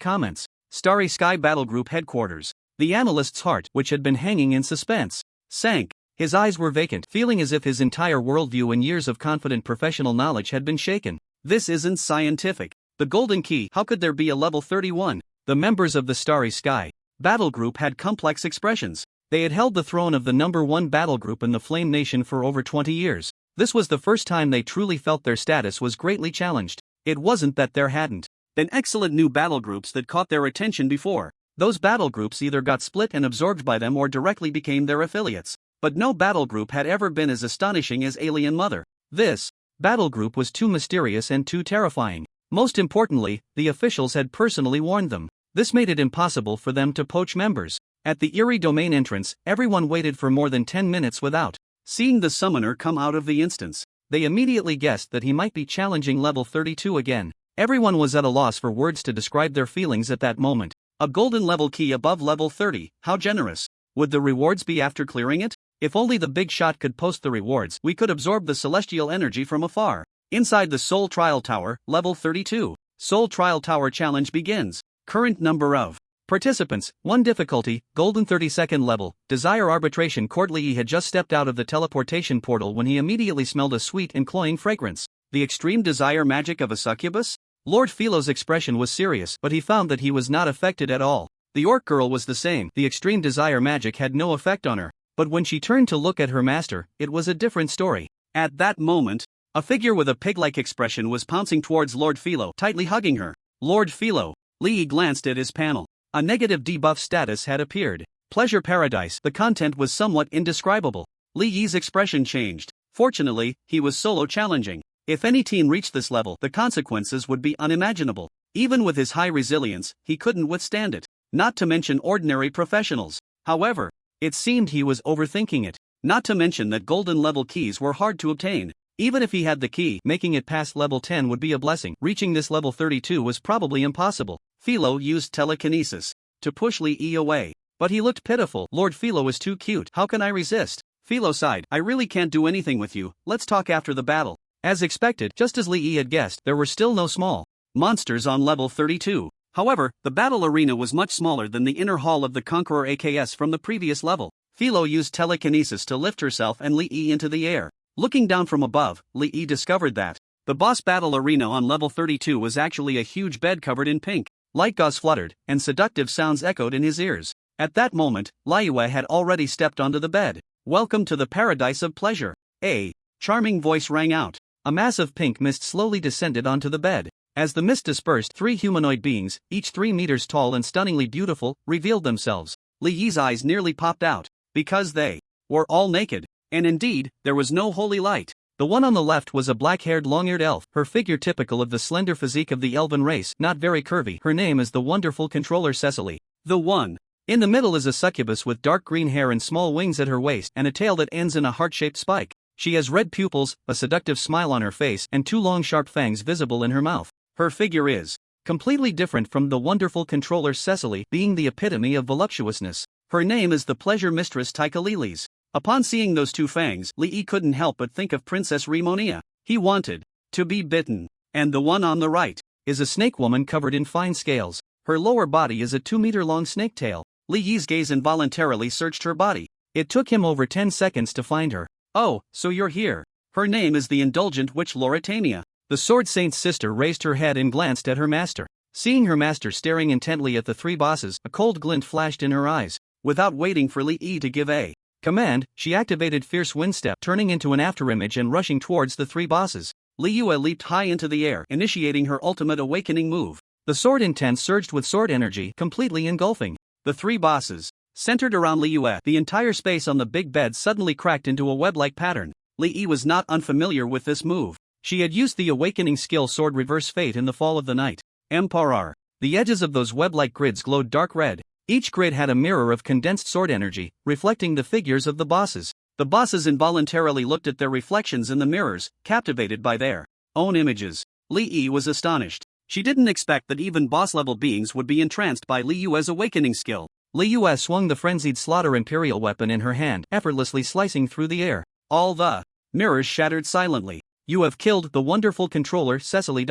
comments. Starry Sky Battle Group headquarters. The analyst's heart, which had been hanging in suspense, sank. His eyes were vacant, feeling as if his entire worldview and years of confident professional knowledge had been shaken. This isn't scientific. The Golden Key, how could there be a level 31? The members of the Starry Sky Battle Group had complex expressions. They had held the throne of the #1 battle group in the Flame Nation for over 20 years. This was the first time they truly felt their status was greatly challenged. It wasn't that there hadn't been excellent new battle groups that caught their attention before. Those battle groups either got split and absorbed by them or directly became their affiliates. But no battle group had ever been as astonishing as Alien Mother. This battle group was too mysterious and too terrifying. Most importantly, the officials had personally warned them. This made it impossible for them to poach members. At the eerie domain entrance, everyone waited for more than 10 minutes without seeing the summoner come out of the instance. They immediately guessed that he might be challenging level 32 again. Everyone was at a loss for words to describe their feelings at that moment. A golden level key above level 30, how generous. Would the rewards be after clearing it? If only the Big Shot could post the rewards, we could absorb the celestial energy from afar. Inside the Soul Trial Tower, level 32. Soul Trial Tower challenge begins. Current number of participants, 1 difficulty, golden 32nd level, Desire Arbitration Court. Li Yi had just stepped out of the teleportation portal when he immediately smelled a sweet and cloying fragrance. The extreme desire magic of a succubus? Lord Philo's expression was serious, but he found that he was not affected at all. The orc girl was the same. The extreme desire magic had no effect on her. But when she turned to look at her master, it was a different story. At that moment, a figure with a pig-like expression was pouncing towards Lord Philo, tightly hugging her. Lord Philo. Li Yi glanced at his panel. A negative debuff status had appeared. Pleasure Paradise. The content was somewhat indescribable. Li Yi's expression changed. Fortunately, he was solo challenging. If any team reached this level, the consequences would be unimaginable. Even with his high resilience, he couldn't withstand it. Not to mention ordinary professionals. However, it seemed he was overthinking it. Not to mention that golden level keys were hard to obtain. Even if he had the key, making it past level 10 would be a blessing. Reaching this level 32 was probably impossible. Philo used telekinesis to push Li Yi away. But he looked pitiful. Lord Philo is too cute. How can I resist? Philo sighed. I really can't do anything with you. Let's talk after the battle. As expected, just as Li Yi had guessed, there were still no small monsters on level 32. However, the battle arena was much smaller than the inner hall of the Conqueror AKS from the previous level. Philo used telekinesis to lift herself and Li Yi into the air. Looking down from above, Li Yi discovered that the boss battle arena on level 32 was actually a huge bed covered in pink. Light gauze fluttered, and seductive sounds echoed in his ears. At that moment, Liyue had already stepped onto the bed. Welcome to the paradise of pleasure. A charming voice rang out. A mass of pink mist slowly descended onto the bed. As the mist dispersed, 3 humanoid beings, each 3 meters tall and stunningly beautiful, revealed themselves. Li Yi's eyes nearly popped out, because they were all naked. And indeed, there was no holy light. The one on the left was a black-haired long-eared elf, her figure typical of the slender physique of the elven race, not very curvy. Her name is the wonderful controller Cecily. The one in the middle is a succubus with dark green hair and small wings at her waist and a tail that ends in a heart-shaped spike. She has red pupils, a seductive smile on her face, and 2 long sharp fangs visible in her mouth. Her figure is completely different from the wonderful controller Cecily, being the epitome of voluptuousness. Her name is the pleasure mistress Tychalilis. Upon seeing those two fangs, Lee couldn't help but think of Princess Rimonia. He wanted to be bitten. And the one on the right is a snake woman covered in fine scales. Her lower body is a 2-meter-long snake tail. Lee's gaze involuntarily searched her body. It took him over 10 seconds to find her. Oh, so you're here. Her name is the indulgent witch Loratamia. The Sword Saint's sister raised her head and glanced at her master. Seeing her master staring intently at the three bosses, a cold glint flashed in her eyes. Without waiting for Lee to give a command, she activated Fierce Wind Step, turning into an afterimage and rushing towards the three bosses. Liyue leaped high into the air, initiating her ultimate awakening move. The sword intent surged with sword energy, completely engulfing the three bosses. Centered around Liyue, the entire space on the big bed suddenly cracked into a web-like pattern. Li was not unfamiliar with this move. She had used the awakening skill Sword Reverse Fate in the Fall of the Night Emperor. The edges of those web-like grids glowed dark red. Each grid had a mirror of condensed sword energy, reflecting the figures of the bosses. The bosses involuntarily looked at their reflections in the mirrors, captivated by their own images. Li was astonished. She didn't expect that even boss-level beings would be entranced by Liyue's awakening skill. Liyue swung the frenzied slaughter imperial weapon in her hand, effortlessly slicing through the air. All the mirrors shattered silently. You have killed the wonderful controller Cecily.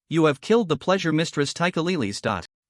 You have killed the pleasure mistress Tychalilis.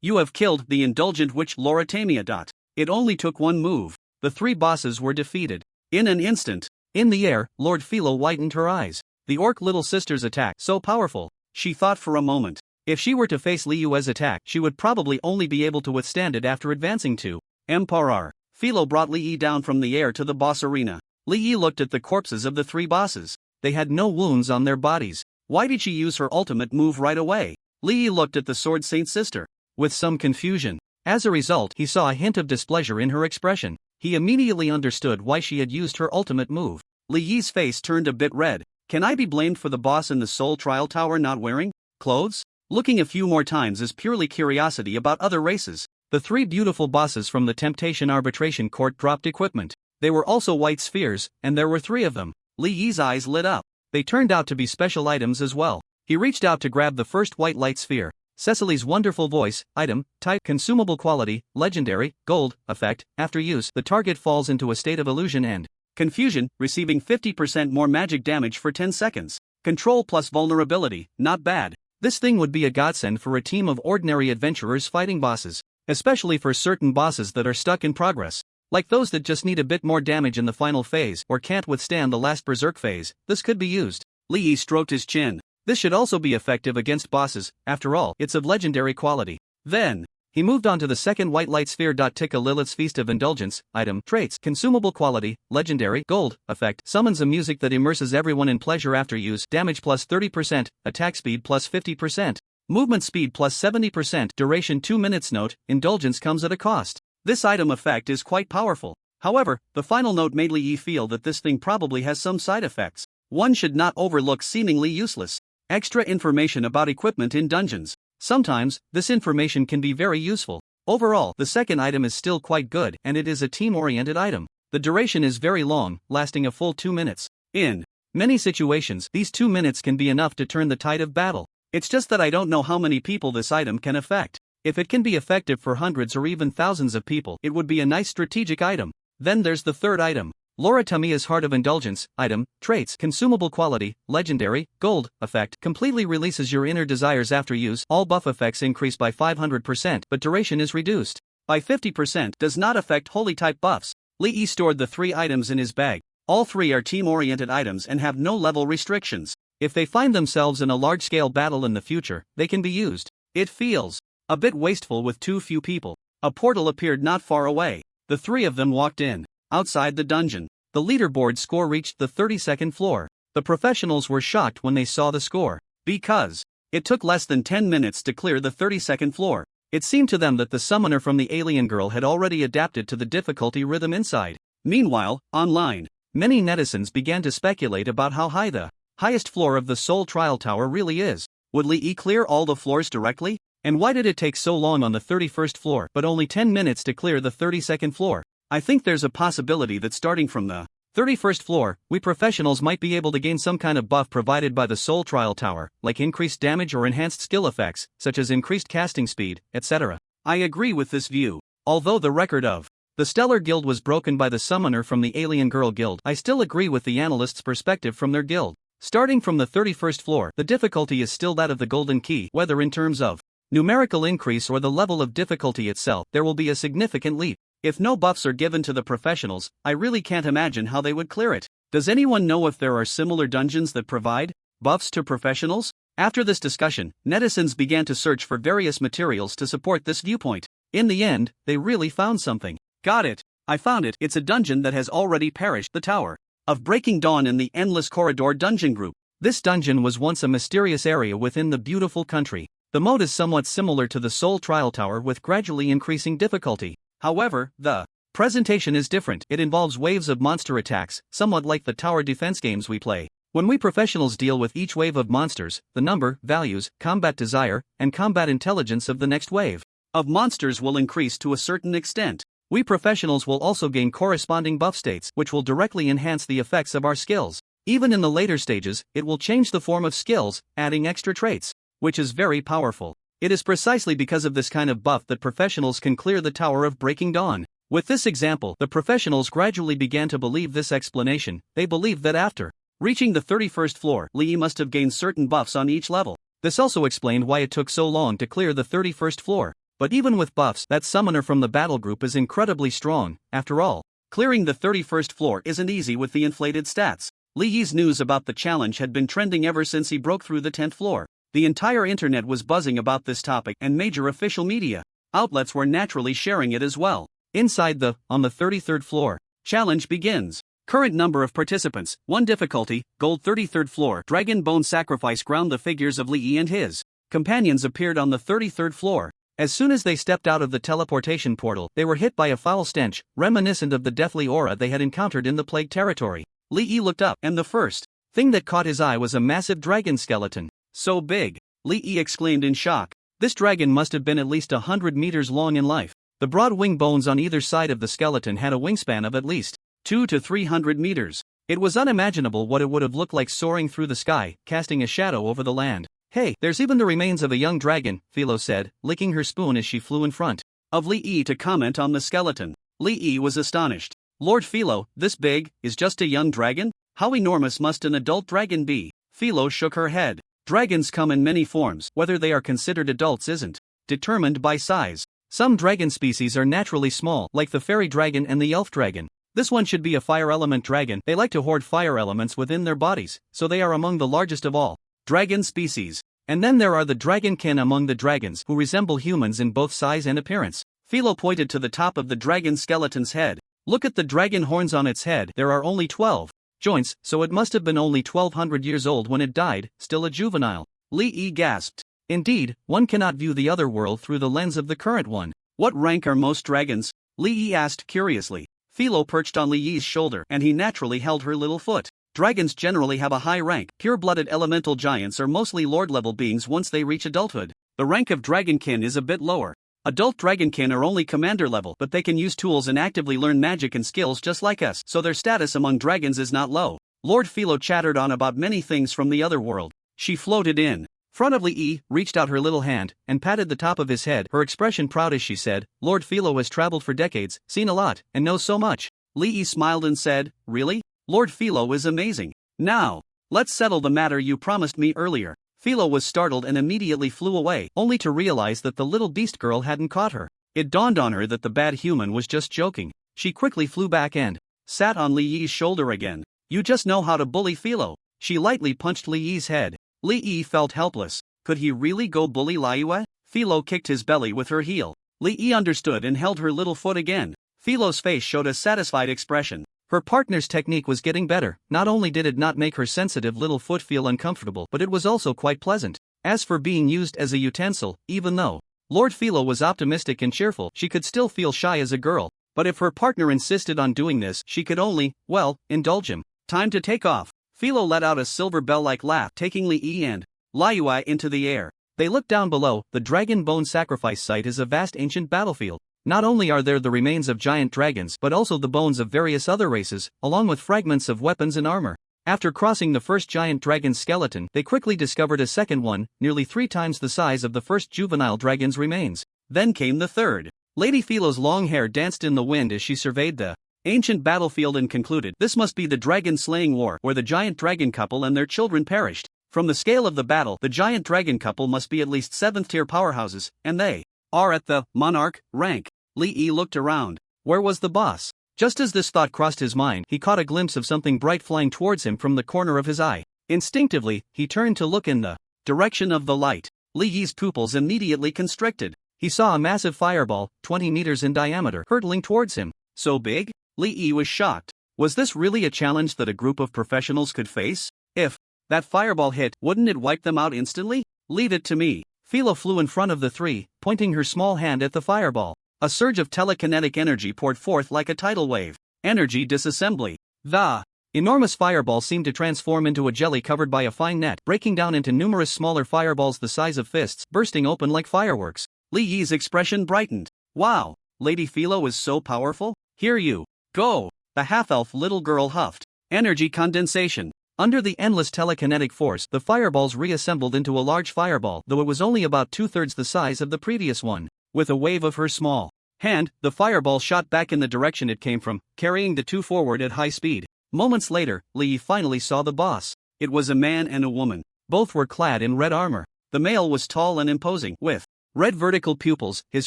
You have killed the indulgent witch Loratamia. It only took one move. The three bosses were defeated. In an instant. In the air, Lord Philo widened her eyes. The orc little sister's attack, so powerful. She thought for a moment. If she were to face Liyue's attack, she would probably only be able to withstand it after advancing to Emperor. Philo brought Li down from the air to the boss arena. Li looked at the corpses of the three bosses. They had no wounds on their bodies. Why did she use her ultimate move right away? Li looked at the Sword Saint's sister with some confusion. As a result, he saw a hint of displeasure in her expression. He immediately understood why she had used her ultimate move. Li's face turned a bit red. Can I be blamed for the boss in the Soul Trial Tower not wearing clothes? Looking a few more times is purely curiosity about other races. The three beautiful bosses from the Temptation Arbitration Court dropped equipment. They were also white spheres, and there were 3 of them. Li's eyes lit up. They turned out to be special items as well. He reached out to grab the first white light sphere. Cecily's wonderful voice, item, type, consumable quality, legendary, gold, effect. After use, the target falls into a state of illusion and confusion, receiving 50% more magic damage for 10 seconds. Control plus vulnerability, not bad. This thing would be a godsend for a team of ordinary adventurers fighting bosses, especially for certain bosses that are stuck in progress. Like those that just need a bit more damage in the final phase or can't withstand the last berserk phase, this could be used. Li stroked his chin. This should also be effective against bosses, after all, it's of legendary quality. Then, he moved on to the second white light sphere. Tika Lilith's Feast of Indulgence, item, traits, consumable quality, legendary, gold, effect, summons a music that immerses everyone in pleasure after use, damage plus 30%, attack speed plus 50%, movement speed plus 70%, duration 2 minutes. Note, indulgence comes at a cost. This item effect is quite powerful. However, the final note made Li feel that this thing probably has some side effects. One should not overlook seemingly useless extra information about equipment in dungeons. Sometimes, this information can be very useful. Overall, the second item is still quite good, and it is a team-oriented item. The duration is very long, lasting a full 2 minutes. In many situations, these 2 minutes can be enough to turn the tide of battle. It's just that I don't know how many people this item can affect. If it can be effective for hundreds or even thousands of people, it would be a nice strategic item. Then there's the third item. Loratamia's Heart of Indulgence, item, traits, consumable quality, legendary, gold, effect, completely releases your inner desires after use. All buff effects increase by 500%, but duration is reduced by 50%. Does not affect holy type buffs. Li stored the 3 items in his bag. All 3 are team-oriented items and have no level restrictions. If they find themselves in a large-scale battle in the future, they can be used. It feels a bit wasteful with too few people. A portal appeared not far away. The 3 of them walked in. Outside the dungeon, the leaderboard score reached the 32nd floor. The professionals were shocked when they saw the score, because it took less than 10 minutes to clear the 32nd floor. It seemed to them that the summoner from the alien girl had already adapted to the difficulty rhythm inside. Meanwhile, online, many netizens began to speculate about how high the highest floor of the Soul Trial Tower really is. Would Li clear all the floors directly? And why did it take so long on the 31st floor but only 10 minutes to clear the 32nd floor? I think there's a possibility that starting from the 31st floor, we professionals might be able to gain some kind of buff provided by the Soul Trial Tower, like increased damage or enhanced skill effects, such as increased casting speed, etc. I agree with this view. Although the record of the The Stellar Guild was broken by the summoner from the Alien Girl Guild. I still agree with the analyst's perspective from their guild. Starting from the 31st floor, the difficulty is still that of the Golden Key. Whether in terms of numerical increase or the level of difficulty itself, there will be a significant leap. If no buffs are given to the professionals, I really can't imagine how they would clear it. Does anyone know if there are similar dungeons that provide buffs to professionals? After this discussion, netizens began to search for various materials to support this viewpoint. In the end, they really found something. Got it. I found it. It's a dungeon that has already perished. The Tower of Breaking Dawn in the Endless Corridor Dungeon Group. This dungeon was once a mysterious area within the beautiful country. The mode is somewhat similar to the Soul Trial Tower with gradually increasing difficulty. However, the presentation is different. It involves waves of monster attacks, somewhat like the tower defense games we play. When we professionals deal with each wave of monsters, the number, values, combat desire, and combat intelligence of the next wave of monsters will increase to a certain extent. We professionals will also gain corresponding buff states, which will directly enhance the effects of our skills. Even in the later stages, it will change the form of skills, adding extra traits, which is very powerful. It is precisely because of this kind of buff that professionals can clear the Tower of Breaking Dawn. With this example, the professionals gradually began to believe this explanation. They believed that after reaching the 31st floor, Lee must have gained certain buffs on each level. This also explained why it took so long to clear the 31st floor. But even with buffs, that summoner from the battle group is incredibly strong. After all, clearing the 31st floor isn't easy with the inflated stats. Li Yi's news about the challenge had been trending ever since he broke through the 10th floor. The entire internet was buzzing about this topic, and major official media outlets were naturally sharing it as well. Inside the on the 33rd floor challenge begins. Current number of participants, 1 difficulty, gold 33rd floor. Dragon Bone Sacrifice ground the figures of Li Yi and his companions appeared on the 33rd floor. As soon as they stepped out of the teleportation portal, they were hit by a foul stench, reminiscent of the deathly aura they had encountered in the plague territory. Li Yi looked up, and the first thing that caught his eye was a massive dragon skeleton. So big! Li Yi exclaimed in shock. This dragon must have been at least 100 meters long in life. The broad wing bones on either side of the skeleton had a wingspan of at least 200 to 300 meters. It was unimaginable what it would have looked like soaring through the sky, casting a shadow over the land. Hey, there's even the remains of a young dragon, Philo said, licking her spoon as she flew in front of Li Yi to comment on the skeleton. Li Yi was astonished. Lord Philo, this big, is just a young dragon? How enormous must an adult dragon be? Philo shook her head. Dragons come in many forms. Whether they are considered adults isn't determined by size. Some dragon species are naturally small, like the fairy dragon and the elf dragon. This one should be a fire element dragon. They like to hoard fire elements within their bodies, so they are among the largest of all dragon species. And then there are the dragonkin among the dragons, who resemble humans in both size and appearance. Philo pointed to the top of the dragon skeleton's head. Look at the dragon horns on its head. There are only 12 joints, so it must have been only 1200 years old when it died, still a juvenile. Li Yi gasped. Indeed, one cannot view the other world through the lens of the current one. What rank are most dragons? Li Yi asked curiously. Philo perched on Li Yi's shoulder, and he naturally held her little foot. Dragons generally have a high rank. Pure-blooded elemental giants are mostly lord-level beings once they reach adulthood. The rank of dragonkin is a bit lower. Adult dragonkin are only commander level, but they can use tools and actively learn magic and skills just like us, so their status among dragons is not low. Lord Philo chattered on about many things from the other world. She floated in front of Li Yi, reached out her little hand, and patted the top of his head, her expression proud as she said, Lord Philo has traveled for decades, seen a lot, and knows so much. Li Yi smiled and said, really? Lord Philo is amazing. Now, let's settle the matter you promised me earlier. Philo was startled and immediately flew away, only to realize that the little beast girl hadn't caught her. It dawned on her that the bad human was just joking. She quickly flew back and sat on Li Yi's shoulder again. You just know how to bully Philo. She lightly punched Li Yi's head. Li Yi felt helpless. Could he really go bully Liyue? Philo kicked his belly with her heel. Li Yi understood and held her little foot again. Philo's face showed a satisfied expression. Her partner's technique was getting better. Not only did it not make her sensitive little foot feel uncomfortable, but it was also quite pleasant. As for being used as a utensil, even though Lord Philo was optimistic and cheerful, she could still feel shy as a girl. But if her partner insisted on doing this, she could only, well, indulge him. Time to take off. Philo let out a silver bell-like laugh, taking Li Yi and Liyue into the air. They looked down below. The Dragon Bone Sacrifice site is a vast ancient battlefield. Not only are there the remains of giant dragons, but also the bones of various other races, along with fragments of weapons and armor. After crossing the first giant dragon skeleton, they quickly discovered a second one, nearly 3 times the size of the first juvenile dragon's remains. Then came the third. Lady Philo's long hair danced in the wind as she surveyed the ancient battlefield and concluded, "This must be the dragon-slaying war where the giant dragon couple and their children perished. From the scale of the battle, the giant dragon couple must be at least 7th-tier powerhouses, and they are at the monarch rank." Li Yi looked around. Where was the boss? Just as this thought crossed his mind, he caught a glimpse of something bright flying towards him from the corner of his eye. Instinctively, he turned to look in the direction of the light. Li Yi's pupils immediately constricted. He saw a massive fireball, 20 meters in diameter, hurtling towards him. So big? Li Yi was shocked. Was this really a challenge that a group of professionals could face? If that fireball hit, wouldn't it wipe them out instantly? "Leave it to me." Philo flew in front of the three, pointing her small hand at the fireball. A surge of telekinetic energy poured forth like a tidal wave. Energy disassembly. The enormous fireball seemed to transform into a jelly covered by a fine net, breaking down into numerous smaller fireballs the size of fists, bursting open like fireworks. Li Yi's expression brightened. "Wow, Lady Philo is so powerful? Here you go." The half-elf little girl huffed. Energy condensation. Under the endless telekinetic force, the fireballs reassembled into a large fireball, though it was only about 2/3 the size of the previous one. With a wave of her small hand, the fireball shot back in the direction it came from, carrying the two forward at high speed. Moments later, Li Yi finally saw the boss. It was a man and a woman. Both were clad in red armor. The male was tall and imposing, with red vertical pupils, his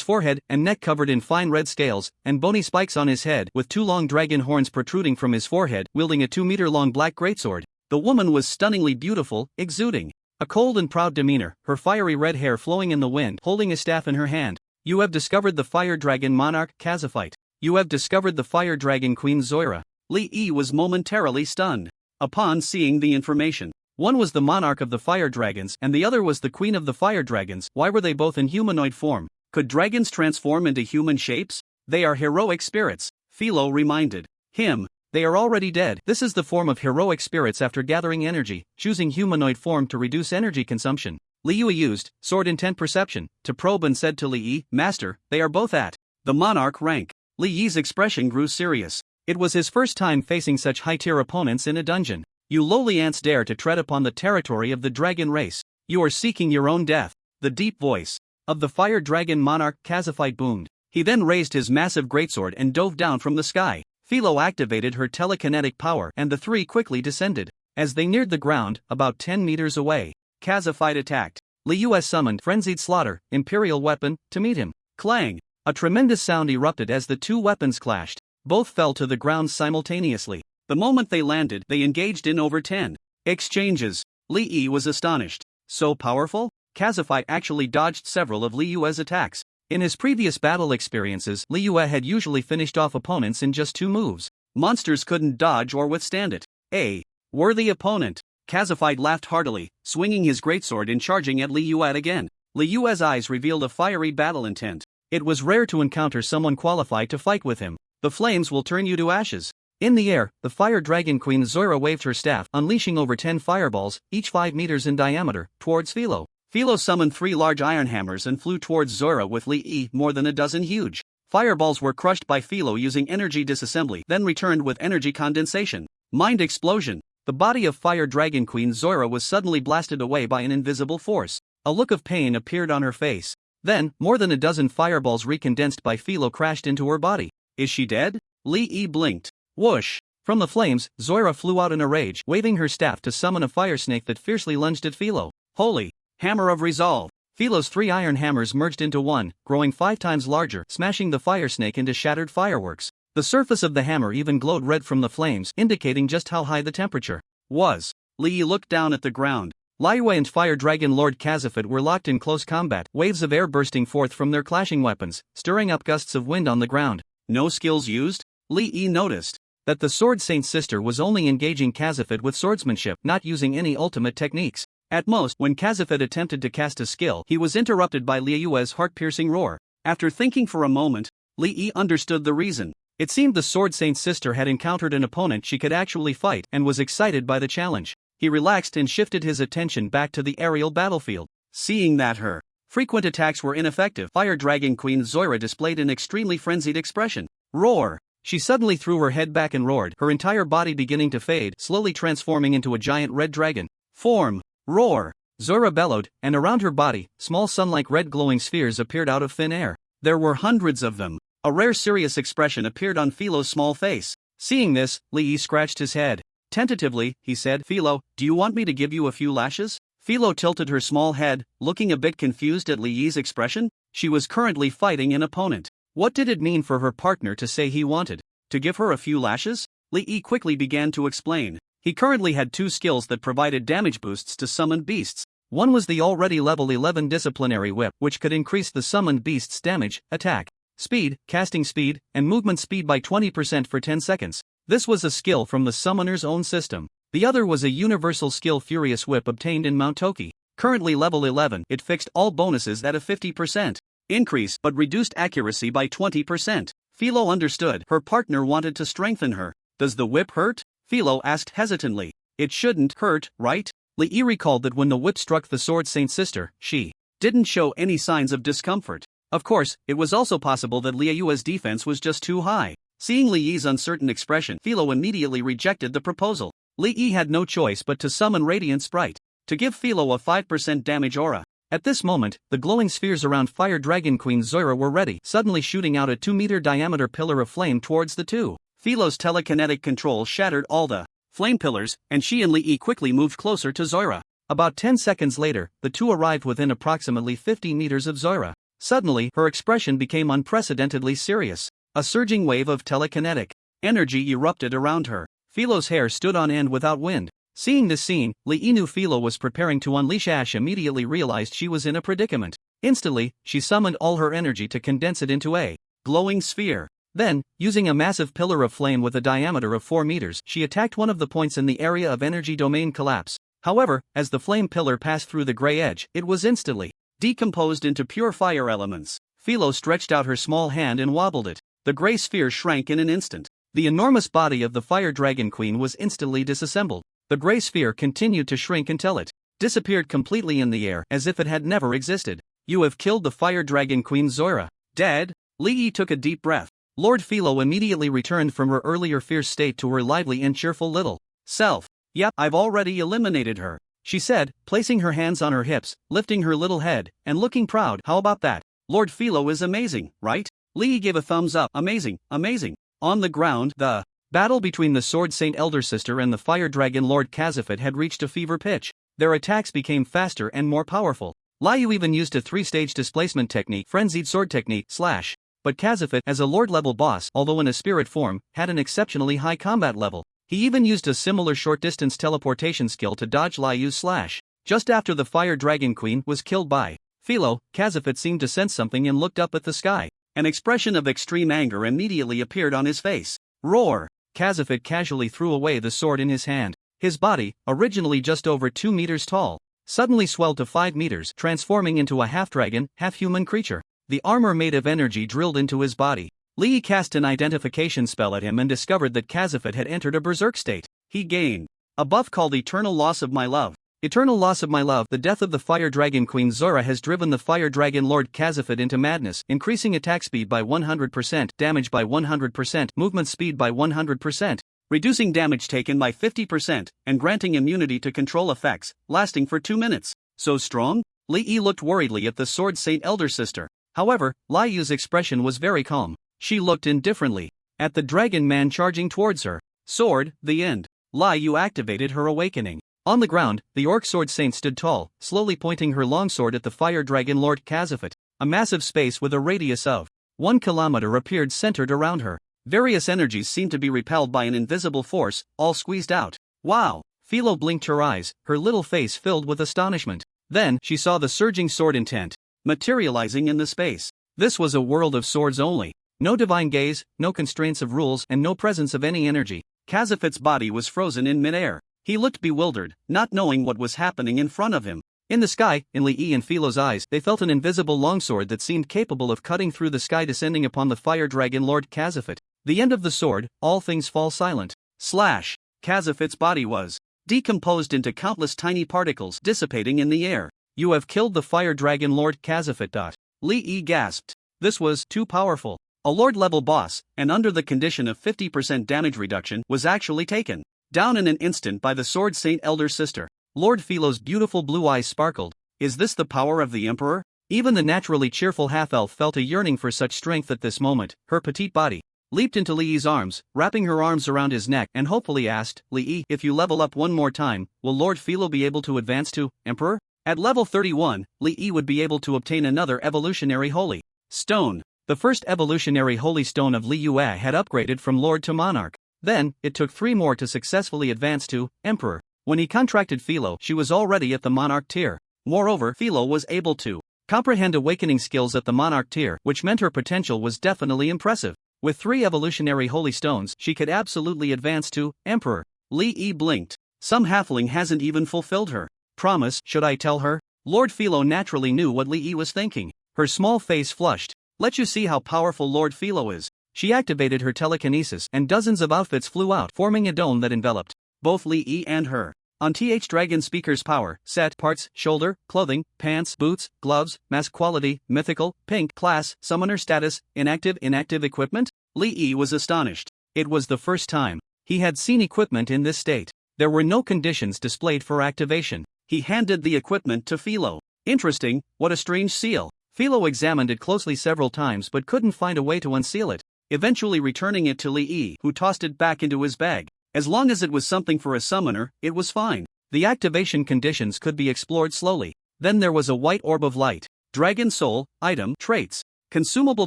forehead and neck covered in fine red scales, and bony spikes on his head, with 2 long dragon horns protruding from his forehead, wielding a 2-meter-long black greatsword. The woman was stunningly beautiful, exuding a cold and proud demeanor, her fiery red hair flowing in the wind, holding a staff in her hand. "You have discovered the fire dragon monarch, Kazaphyte. You have discovered the fire dragon queen Zoira." Li Yi was momentarily stunned upon seeing the information. One was the monarch of the fire dragons, and the other was the queen of the fire dragons. Why were they both in humanoid form? Could dragons transform into human shapes? "They are heroic spirits," Philo reminded him. "They are already dead. This is the form of heroic spirits after gathering energy, choosing humanoid form to reduce energy consumption." Li Yue used sword intent perception to probe and said to Li Yi, "Master, they are both at the monarch rank." Li Yi's expression grew serious. It was his first time facing such high-tier opponents in a dungeon. "You lowly ants dare to tread upon the territory of the dragon race. You are seeking your own death." The deep voice of the fire dragon monarch Kazaphyte boomed. He then raised his massive greatsword and dove down from the sky. Philo activated her telekinetic power and the three quickly descended. As they neared the ground, about 10 meters away, Kazaphyte attacked. Li Yue summoned Frenzied Slaughter, Imperial Weapon, to meet him. Clang! A tremendous sound erupted as the two weapons clashed. Both fell to the ground simultaneously. The moment they landed, they engaged in over 10 exchanges. Li Yi was astonished. So powerful? Kazaphyte actually dodged several of Li Yue's attacks. In his previous battle experiences, Li Yue had usually finished off opponents in just 2 moves. Monsters couldn't dodge or withstand it. A worthy opponent. Kazaphyte laughed heartily, swinging his greatsword and charging at Li Yue again. Li Yue's eyes revealed a fiery battle intent. It was rare to encounter someone qualified to fight with him. "The flames will turn you to ashes." In the air, the fire dragon queen Zoira waved her staff, unleashing over 10 fireballs, each 5 meters in diameter, towards Philo. Philo summoned 3 large iron hammers and flew towards Zoira with Li Yi. More than a dozen huge fireballs were crushed by Philo using energy disassembly, then returned with energy condensation. Mind explosion. The body of fire dragon queen Zoira was suddenly blasted away by an invisible force. A look of pain appeared on her face. Then, more than a dozen fireballs recondensed by Philo crashed into her body. "Is she dead?" Li Yi blinked. Whoosh! From the flames, Zoira flew out in a rage, waving her staff to summon a fire snake that fiercely lunged at Philo. Holy! Hammer of Resolve! Philo's 3 iron hammers merged into one, growing 5 times larger, smashing the fire snake into shattered fireworks. The surface of the hammer even glowed red from the flames, indicating just how high the temperature was. Li Yi looked down at the ground. Li Yue and Fire Dragon Lord Kazaphyte were locked in close combat, waves of air bursting forth from their clashing weapons, stirring up gusts of wind on the ground. No skills used? Li Yi noticed that the Sword Saint's sister was only engaging Kazaphyte with swordsmanship, not using any ultimate techniques. At most, when Kazaphyte attempted to cast a skill, he was interrupted by Li Yue's heart-piercing roar. After thinking for a moment, Li Yi understood the reason. It seemed the Sword Saint's sister had encountered an opponent she could actually fight and was excited by the challenge. He relaxed and shifted his attention back to the aerial battlefield. Seeing that her frequent attacks were ineffective, Fire Dragon Queen Zoira displayed an extremely frenzied expression. Roar! She suddenly threw her head back and roared, her entire body beginning to fade, slowly transforming into a giant red dragon. Form! Roar! Zoira bellowed, and around her body, small sun-like red glowing spheres appeared out of thin air. There were hundreds of them. A rare serious expression appeared on Philo's small face. Seeing this, Li Yi scratched his head. Tentatively, he said, "Philo, do you want me to give you a few lashes?" Philo tilted her small head, looking a bit confused at Li Yi's expression. She was currently fighting an opponent. What did it mean for her partner to say he wanted to give her a few lashes? Li Yi quickly began to explain. He currently had two skills that provided damage boosts to summoned beasts. One was the already level 11 disciplinary whip, which could increase the summoned beast's damage, attack, speed, casting speed, and movement speed by 20% for 10 seconds. This was a skill from the summoner's own system. The other was a universal skill Furious Whip obtained in Mount Toki. Currently level 11, it fixed all bonuses at a 50% increase but reduced accuracy by 20%. Philo understood. Her partner wanted to strengthen her. Does the whip hurt? Philo asked hesitantly. It shouldn't hurt, right? Li Yi recalled that when the whip struck the Sword Saint's sister, she didn't show any signs of discomfort. Of course, it was also possible that Liu Yu's defense was just too high. Seeing Li Yi's uncertain expression, Philo immediately rejected the proposal. Li Yi had no choice but to summon Radiant Sprite to give Philo a 5% damage aura. At this moment, the glowing spheres around Fire Dragon Queen Zoira were ready, suddenly shooting out a 2-meter diameter pillar of flame towards the two. Philo's telekinetic control shattered all the flame pillars, and she and Li Yi quickly moved closer to Zoira. About 10 seconds later, the two arrived within approximately 50 meters of Zoira. Suddenly, her expression became unprecedentedly serious. A surging wave of telekinetic energy erupted around her. Philo's hair stood on end without wind. Seeing this scene, Li Yi knew Philo was preparing to unleash Ash. Immediately realized she was in a predicament. Instantly, she summoned all her energy to condense it into a glowing sphere. Then, using a massive pillar of flame with a diameter of 4 meters, she attacked one of the points in the area of energy domain collapse. However, as the flame pillar passed through the gray edge, it was instantly decomposed into pure fire elements. Philo stretched out her small hand and wobbled it. The gray sphere shrank in an instant. The enormous body of the Fire Dragon Queen was instantly disassembled. The gray sphere continued to shrink until it disappeared completely in the air, as if it had never existed. You have killed the Fire Dragon Queen Zoira. Dead? Li Yi took a deep breath. Lord Philo immediately returned from her earlier fierce state to her lively and cheerful little self. Yep, I've already eliminated her, she said, placing her hands on her hips, lifting her little head, and looking proud. How about that? Lord Philo is amazing, right? Li Yi gave a thumbs up. Amazing, amazing. On the ground, the battle between the Sword Saint Elder Sister and the Fire Dragon Lord Kazafit had reached a fever pitch. Their attacks became faster and more powerful. Liu even used a 3-stage displacement technique, Frenzied Sword Technique, slash. But Kazafit, as a Lord-level boss, although in a spirit form, had an exceptionally high combat level. He even used a similar short-distance teleportation skill to dodge Liu's slash. Just after the Fire Dragon Queen was killed by Philo, Kazafit seemed to sense something and looked up at the sky. An expression of extreme anger immediately appeared on his face. Roar! Kazafit casually threw away the sword in his hand. His body, originally just over 2 meters tall, suddenly swelled to 5 meters, transforming into a half-dragon, half-human creature. The armor made of energy drilled into his body. Li Yi cast an identification spell at him and discovered that Kazafit had entered a berserk state. He gained a buff called Eternal Loss of My Love. Eternal Loss of My Love. The death of the Fire Dragon Queen Zoira has driven the Fire Dragon Lord Kazafit into madness, increasing attack speed by 100%, damage by 100%, movement speed by 100%, reducing damage taken by 50%, and granting immunity to control effects, lasting for 2 minutes. So strong? Li Yi looked worriedly at the Sword Saint Elder Sister. However, Liu's expression was very calm. She looked indifferently at the dragon man charging towards her. Sword, the end. Liu activated her awakening. On the ground, the Orc Sword Saint stood tall, slowly pointing her longsword at the Fire Dragon Lord Kazafit. A massive space with a radius of 1 kilometer appeared centered around her. Various energies seemed to be repelled by an invisible force, all squeezed out. Wow! Philo blinked her eyes, her little face filled with astonishment. Then, she saw the surging sword intent materializing in the space. This was a world of swords only. No divine gaze, no constraints of rules, and no presence of any energy. Kazafit's body was frozen in midair. He looked bewildered, not knowing what was happening in front of him. In the sky, in Li Yi and Philo's eyes, they felt an invisible longsword that seemed capable of cutting through the sky, descending upon the Fire Dragon Lord Kazafit. The end of the sword, all things fall silent. Slash! Kazafit's body was decomposed into countless tiny particles dissipating in the air. You have killed the Fire Dragon Lord Kazafit. Li Yi gasped. This was too powerful. A Lord-level boss, and under the condition of 50% damage reduction, was actually taken down in an instant by the Sword Saint Elder Sister. Lord Philo's beautiful blue eyes sparkled. Is this the power of the Emperor? Even the naturally cheerful half-elf felt a yearning for such strength at this moment. Her petite body leaped into Li's arms, wrapping her arms around his neck and hopefully asked, Li, if you level up one more time, will Lord Philo be able to advance to Emperor? At level 31, Li would be able to obtain another evolutionary holy stone. The first evolutionary holy stone of Li Yue had upgraded from Lord to Monarch. Then, it took 3 more to successfully advance to Emperor. When he contracted Philo, she was already at the Monarch tier. Moreover, Philo was able to comprehend awakening skills at the Monarch tier, which meant her potential was definitely impressive. With 3 evolutionary holy stones, she could absolutely advance to Emperor. Li blinked. Some halfling hasn't even fulfilled her promise. Should I tell her? Lord Philo naturally knew what Li was thinking. Her small face flushed. Let you see how powerful Lord Philo is. She activated her telekinesis and dozens of outfits flew out, forming a dome that enveloped both Li and her. On TH Dragon Speaker's power, set, parts, shoulder, clothing, pants, boots, gloves, mask quality, mythical, pink, class, summoner status, inactive equipment? Li was astonished. It was the first time he had seen equipment in this state. There were no conditions displayed for activation. He handed the equipment to Philo. Interesting, what a strange seal. Philo examined it closely several times but couldn't find a way to unseal it, eventually returning it to Li, who tossed it back into his bag. As long as it was something for a summoner, it was fine. The activation conditions could be explored slowly. Then there was a white orb of light. Dragon Soul, item, traits. Consumable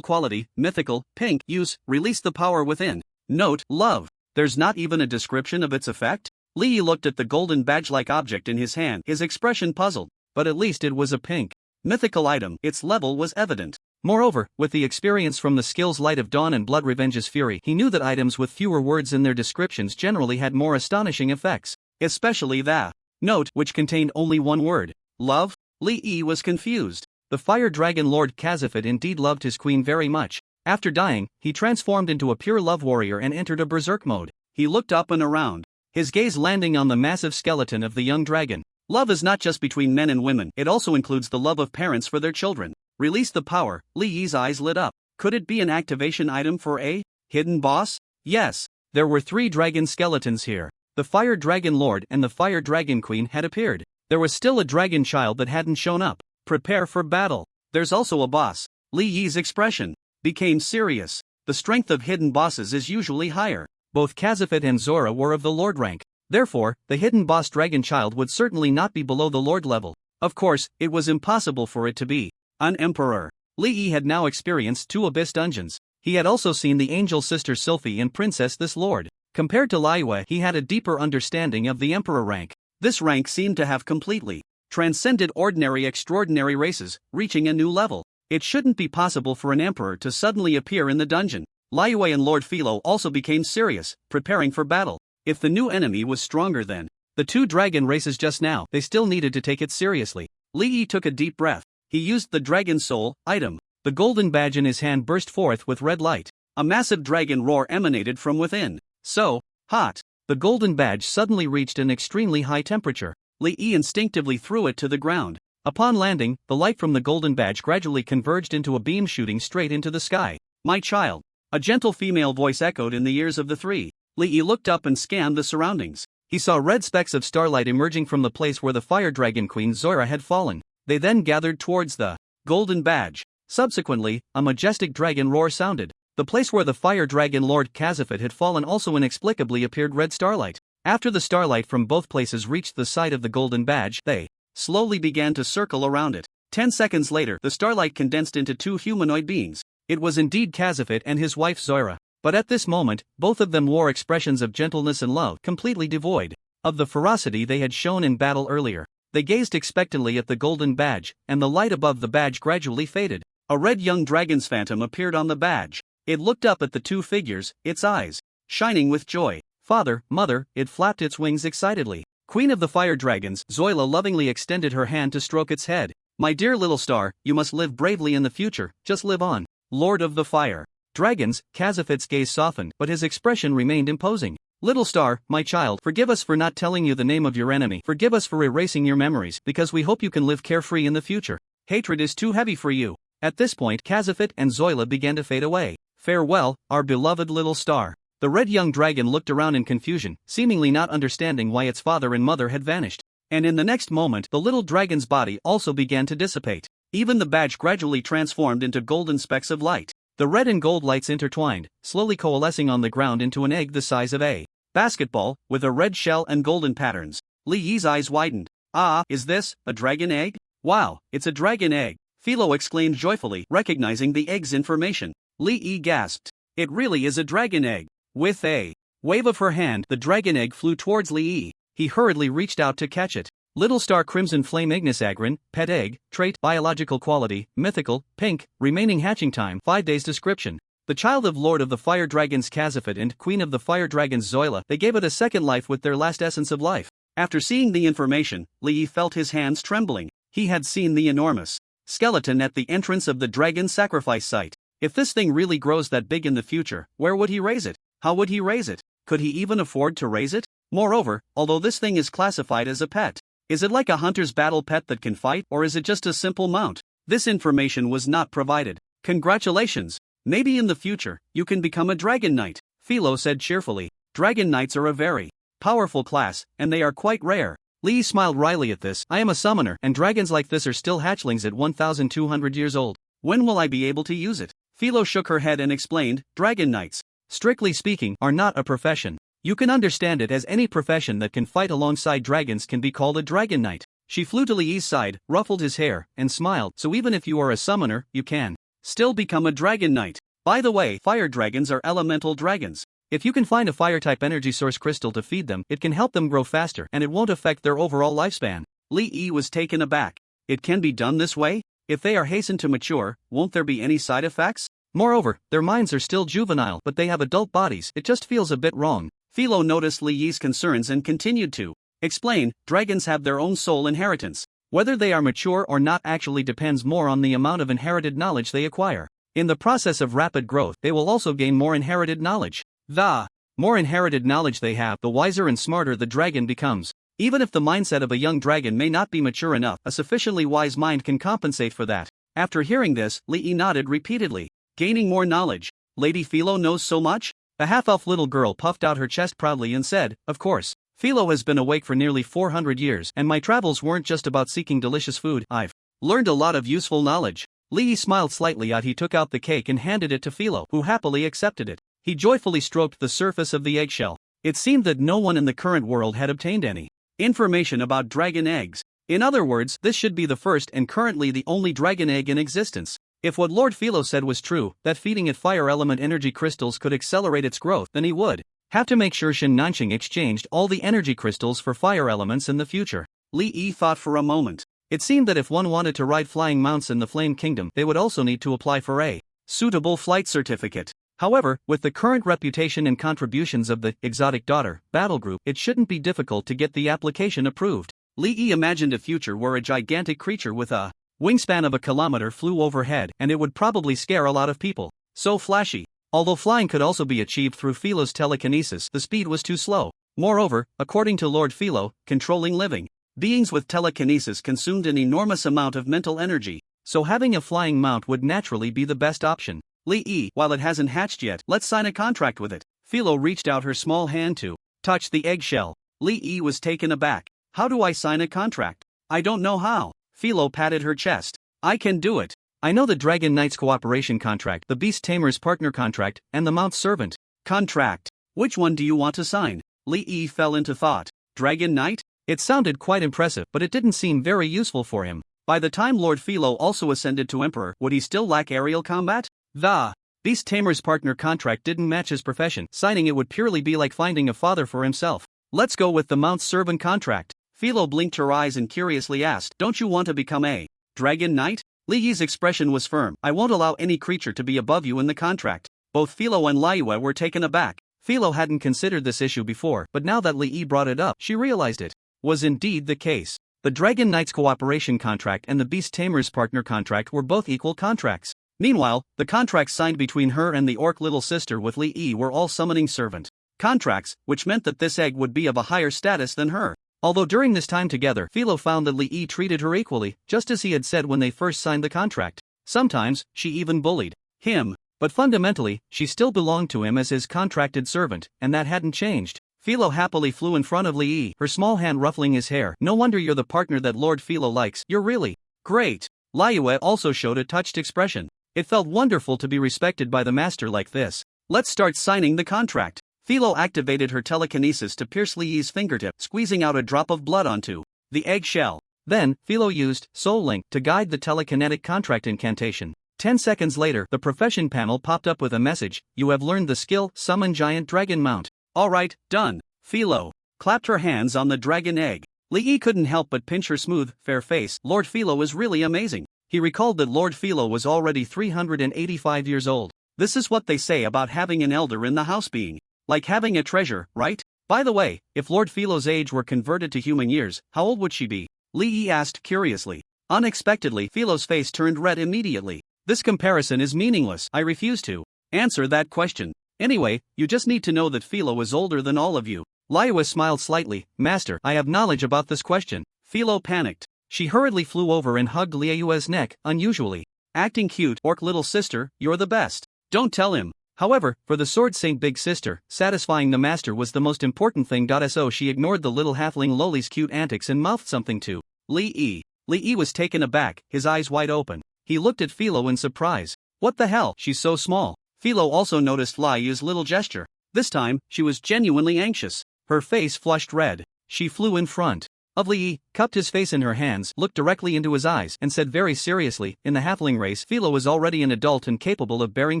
quality, mythical, pink, use, release the power within. Note, love. There's not even a description of its effect? Li looked at the golden badge-like object in his hand, his expression puzzled. But at least it was a pink mythical item, its level was evident. Moreover, with the experience from the skills Light of Dawn and Blood Revenge's Fury, he knew that items with fewer words in their descriptions generally had more astonishing effects. Especially the note, which contained only one word. Love? Li was confused. The Fire Dragon Lord Kazafit indeed loved his queen very much. After dying, he transformed into a pure love warrior and entered a berserk mode. He looked up and around, his gaze landing on the massive skeleton of the young dragon. Love is not just between men and women, it also includes the love of parents for their children. Release the power. Li's eyes lit up. Could it be an activation item for a hidden boss? Yes. There were 3 dragon skeletons here. The Fire Dragon Lord and the Fire Dragon Queen had appeared. There was still a dragon child that hadn't shown up. Prepare for battle. There's also a boss. Li's expression became serious. The strength of hidden bosses is usually higher. Both Kazafit and Zora were of the Lord rank. Therefore, the hidden boss dragon child would certainly not be below the Lord level. Of course, it was impossible for it to be an emperor. Li had now experienced 2 abyss dungeons. He had also seen the angel sister Sylphie and princess this lord. Compared to Liyue, he had a deeper understanding of the emperor rank. This rank seemed to have completely transcended ordinary extraordinary races, reaching a new level. It shouldn't be possible for an emperor to suddenly appear in the dungeon. Liyue and Lord Philo also became serious, preparing for battle. If the new enemy was stronger than the 2 dragon races just now, they still needed to take it seriously. Li took a deep breath. He used the Dragon Soul item. The golden badge in his hand burst forth with red light. A massive dragon roar emanated from within. So hot. The golden badge suddenly reached an extremely high temperature. Li instinctively threw it to the ground. Upon landing, the light from the golden badge gradually converged into a beam shooting straight into the sky. My child. A gentle female voice echoed in the ears of the 3. Li looked up and scanned the surroundings. He saw red specks of starlight emerging from the place where the Fire Dragon Queen Zora had fallen. They then gathered towards the golden badge. Subsequently, a majestic dragon roar sounded. The place where the Fire Dragon Lord Kazafit had fallen also inexplicably appeared red starlight. After the starlight from both places reached the side of the golden badge, they slowly began to circle around it. 10 seconds later, the starlight condensed into 2 humanoid beings. It was indeed Kazafit and his wife Zora. But at this moment, both of them wore expressions of gentleness and love, completely devoid of the ferocity they had shown in battle earlier. They gazed expectantly at the golden badge, and the light above the badge gradually faded. A red young dragon's phantom appeared on the badge. It looked up at the 2 figures, its eyes shining with joy. Father, mother, it flapped its wings excitedly. Queen of the Fire Dragons, Zoila lovingly extended her hand to stroke its head. My dear little star, you must live bravely in the future, just live on. Lord of the Fire Dragons, Kazafit's gaze softened, but his expression remained imposing. Little star, my child, forgive us for not telling you the name of your enemy. Forgive us for erasing your memories, because we hope you can live carefree in the future. Hatred is too heavy for you. At this point, Kazafit and Zoila began to fade away. Farewell, our beloved little star. The red young dragon looked around in confusion, seemingly not understanding why its father and mother had vanished. And in the next moment, the little dragon's body also began to dissipate. Even the badge gradually transformed into golden specks of light. The red and gold lights intertwined, slowly coalescing on the ground into an egg the size of a basketball, with a red shell and golden patterns. Li Yi's eyes widened. Ah, is this a dragon egg? Wow, it's a dragon egg, Philo exclaimed joyfully, recognizing the egg's information. Li Yi gasped. It really is a dragon egg. With a wave of her hand, the dragon egg flew towards Li Yi. He hurriedly reached out to catch it. Little star crimson flame ignis agrin, pet egg, trait, biological quality, mythical, pink, remaining hatching time, 5 days description. The child of Lord of the Fire Dragons Kazafit and Queen of the Fire Dragons Zoila, they gave it a second life with their last essence of life. After seeing the information, Li Yi felt his hands trembling. He had seen the enormous skeleton at the entrance of the dragon sacrifice site. If this thing really grows that big in the future, where would he raise it? How would he raise it? Could he even afford to raise it? Moreover, although this thing is classified as a pet, is it like a hunter's battle pet that can fight, or is it just a simple mount? This information was not provided. Congratulations! Maybe in the future, you can become a Dragon Knight, Philo said cheerfully. Dragon Knights are a very powerful class, and they are quite rare. Li smiled wryly at this. I am a summoner, and dragons like this are still hatchlings at 1,200 years old. When will I be able to use it? Philo shook her head and explained, Dragon Knights, strictly speaking, are not a profession. You can understand it as any profession that can fight alongside dragons can be called a Dragon Knight. She flew to Li Yi's side, ruffled his hair, and smiled. So even if you are a summoner, you can still become a Dragon Knight. By the way, fire dragons are elemental dragons. If you can find a fire-type energy source crystal to feed them, it can help them grow faster and it won't affect their overall lifespan. Li Yi was taken aback. It can be done this way? If they are hastened to mature, won't there be any side effects? Moreover, their minds are still juvenile, but they have adult bodies. It just feels a bit wrong. Philo noticed Li Yi's concerns and continued to explain, dragons have their own soul inheritance. Whether they are mature or not actually depends more on the amount of inherited knowledge they acquire. In the process of rapid growth, they will also gain more inherited knowledge. The more inherited knowledge they have, the wiser and smarter the dragon becomes. Even if the mindset of a young dragon may not be mature enough, a sufficiently wise mind can compensate for that. After hearing this, Li Yi nodded repeatedly. Gaining more knowledge. Lady Philo knows so much? The half-elf little girl puffed out her chest proudly and said, Of course. Philo has been awake for nearly 400 years, and my travels weren't just about seeking delicious food. I've learned a lot of useful knowledge. Li Yi smiled slightly as he took out the cake and handed it to Philo, who happily accepted it. He joyfully stroked the surface of the eggshell. It seemed that no one in the current world had obtained any information about dragon eggs. In other words, this should be the first and currently the only dragon egg in existence. If what Lord Philo said was true, that feeding it fire element energy crystals could accelerate its growth, then he would have to make sure Shin Nanxing exchanged all the energy crystals for fire elements in the future. Li Yi thought for a moment. It seemed that if one wanted to ride flying mounts in the Flame Kingdom, they would also need to apply for a suitable flight certificate. However, with the current reputation and contributions of the Exotic Daughter Battle Group, it shouldn't be difficult to get the application approved. Li Yi imagined a future where a gigantic creature with a wingspan of a kilometer flew overhead, and it would probably scare a lot of people. So flashy. Although flying could also be achieved through Philo's telekinesis, the speed was too slow. Moreover, according to Lord Philo, controlling living beings with telekinesis consumed an enormous amount of mental energy, so having a flying mount would naturally be the best option. Li Yi, while it hasn't hatched yet, let's sign a contract with it. Philo reached out her small hand to touch the eggshell. Li Yi was taken aback. How do I sign a contract? I don't know how. Philo patted her chest. I can do it. I know the Dragon Knight's cooperation contract, the Beast Tamer's partner contract, and the Mount Servant contract. Which one do you want to sign? Li Yi fell into thought. Dragon Knight? It sounded quite impressive, but it didn't seem very useful for him. By the time Lord Philo also ascended to Emperor, would he still lack aerial combat? The Beast Tamer's partner contract didn't match his profession. Signing it would purely be like finding a father for himself. Let's go with the Mount Servant contract. Philo blinked her eyes and curiously asked, Don't you want to become a Dragon Knight? Li Yi's expression was firm. I won't allow any creature to be above you in the contract. Both Philo and Liyue were taken aback. Philo hadn't considered this issue before, but now that Li Yi brought it up, she realized it was indeed the case. The Dragon Knight's cooperation contract and the Beast Tamer's partner contract were both equal contracts. Meanwhile, the contracts signed between her and the orc little sister with Li Yi were all summoning servant contracts, which meant that this egg would be of a higher status than her. Although during this time together, Philo found that Li Yi treated her equally, just as he had said when they first signed the contract. Sometimes, she even bullied him. But fundamentally, she still belonged to him as his contracted servant, and that hadn't changed. Philo happily flew in front of Li Yi, her small hand ruffling his hair. No wonder you're the partner that Lord Philo likes. You're really great. Liyue also showed a touched expression. It felt wonderful to be respected by the master like this. Let's start signing the contract. Philo activated her telekinesis to pierce Liyi's fingertip, squeezing out a drop of blood onto the eggshell. Then, Philo used Soul Link to guide the telekinetic contract incantation. 10 seconds later, the profession panel popped up with a message: you have learned the skill, Summon Giant Dragon Mount. Alright, done. Philo clapped her hands on the dragon egg. Liyi couldn't help but pinch her smooth, fair face. Lord Philo is really amazing. He recalled that Lord Philo was already 385 years old. This is what they say about having an elder in the house being like having a treasure, right? By the way, if Lord Philo's age were converted to human years, how old would she be? Liyi asked curiously. Unexpectedly, Philo's face turned red immediately. This comparison is meaningless. I refuse to answer that question. Anyway, you just need to know that Philo is older than all of you. Liyue smiled slightly. Master, I have knowledge about this question. Philo panicked. She hurriedly flew over and hugged Liyue's neck, unusually. Acting cute, orc little sister, you're the best. Don't tell him. However, for the Sword Saint big sister, satisfying the master was the most important thing. So she ignored the little halfling Loli's cute antics and mouthed something to Liyi. Liyi was taken aback, his eyes wide open. He looked at Philo in surprise. What the hell, she's so small. Philo also noticed Liyue's little gesture. This time, she was genuinely anxious. Her face flushed red. She flew in front of Liyi, cupped his face in her hands, looked directly into his eyes, and said very seriously, in the halfling race, Philo is already an adult and capable of bearing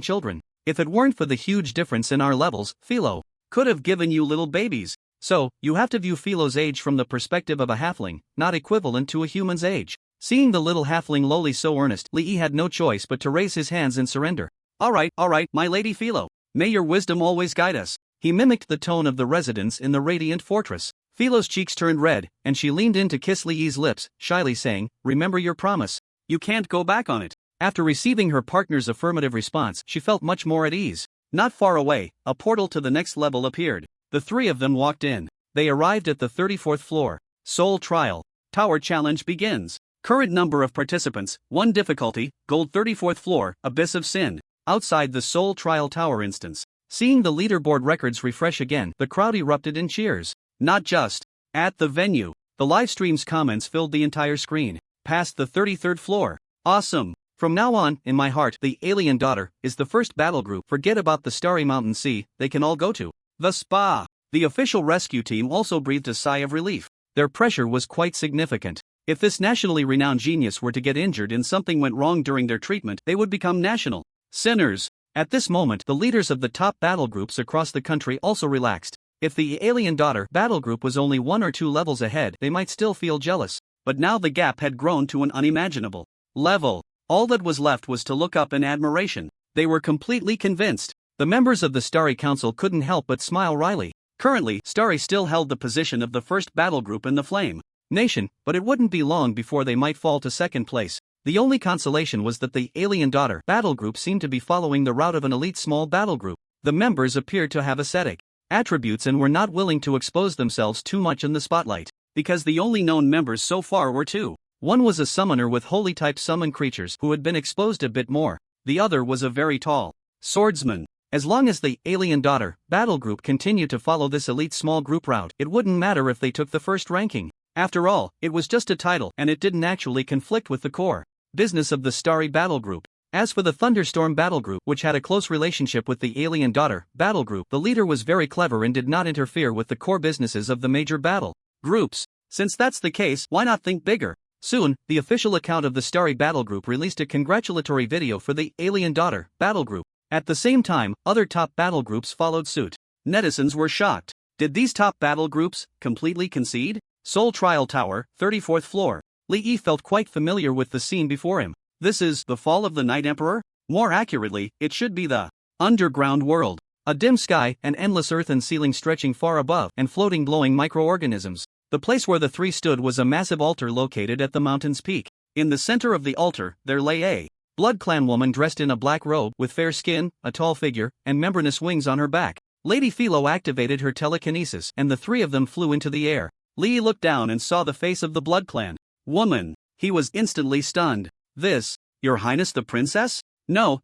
children. If it weren't for the huge difference in our levels, Philo could have given you little babies. So, you have to view Philo's age from the perspective of a halfling, not equivalent to a human's age. Seeing the little halfling Loli so earnest, Liyi had no choice but to raise his hands in surrender. Alright, my lady Philo. May your wisdom always guide us. He mimicked the tone of the residents in the radiant fortress. Philo's cheeks turned red, and she leaned in to kiss Liyi's lips, shyly saying, remember your promise. You can't go back on it. After receiving her partner's affirmative response, she felt much more at ease. Not far away, a portal to the next level appeared. The three of them walked in. They arrived at the 34th floor. Soul Trial. Tower Challenge begins. Current number of participants, 1 difficulty, gold 34th floor, Abyss of Sin. Outside the Soul Trial Tower instance. Seeing the leaderboard records refresh again, the crowd erupted in cheers. Not just at the venue. The livestream's comments filled the entire screen. Past the 33rd floor. Awesome. From now on, in my heart, the Alien Daughter is the first battle group. Forget about the Starry Mountain Sea, they can all go to the spa. The official rescue team also breathed a sigh of relief. Their pressure was quite significant. If this nationally renowned genius were to get injured and something went wrong during their treatment, they would become national sinners. At this moment, the leaders of the top battle groups across the country also relaxed. If the Alien Daughter battle group was only 1 or 2 levels ahead, they might still feel jealous. But now the gap had grown to an unimaginable level. All that was left was to look up in admiration. They were completely convinced. The members of the Starry Council couldn't help but smile wryly. Currently, Starry still held the position of the first battle group in the Flame Nation, but it wouldn't be long before they might fall to second place. The only consolation was that the Alien Daughter battle group seemed to be following the route of an elite small battle group. The members appeared to have ascetic attributes and were not willing to expose themselves too much in the spotlight, because the only known members so far were 2. One was a summoner with holy type summon creatures who had been exposed a bit more. The other was a very tall swordsman. As long as the Alien Daughter battle group continued to follow this elite small group route, it wouldn't matter if they took the first ranking. After all, it was just a title and it didn't actually conflict with the core business of the Starry battle group. As for the Thunderstorm battle group, which had a close relationship with the Alien Daughter battle group, the leader was very clever and did not interfere with the core businesses of the major battle groups. Since that's the case, why not think bigger? Soon, the official account of the Starry battle group released a congratulatory video for the Alien Daughter battle group. At the same time, other top battle groups followed suit. Netizens were shocked. Did these top battle groups completely concede? Soul Trial Tower, 34th floor. Liyi felt quite familiar with the scene before him. This is the fall of the Night Emperor? More accurately, it should be the underground world. A dim sky, an endless earthen ceiling stretching far above, and floating glowing microorganisms. The place where the three stood was a massive altar located at the mountain's peak. In the center of the altar, there lay a Blood Clan woman dressed in a black robe with fair skin, a tall figure, and membranous wings on her back. Lady Philo activated her telekinesis, and the three of them flew into the air. Liyi looked down and saw the face of the Blood Clan woman. He was instantly stunned. This, Your Highness the Princess? No,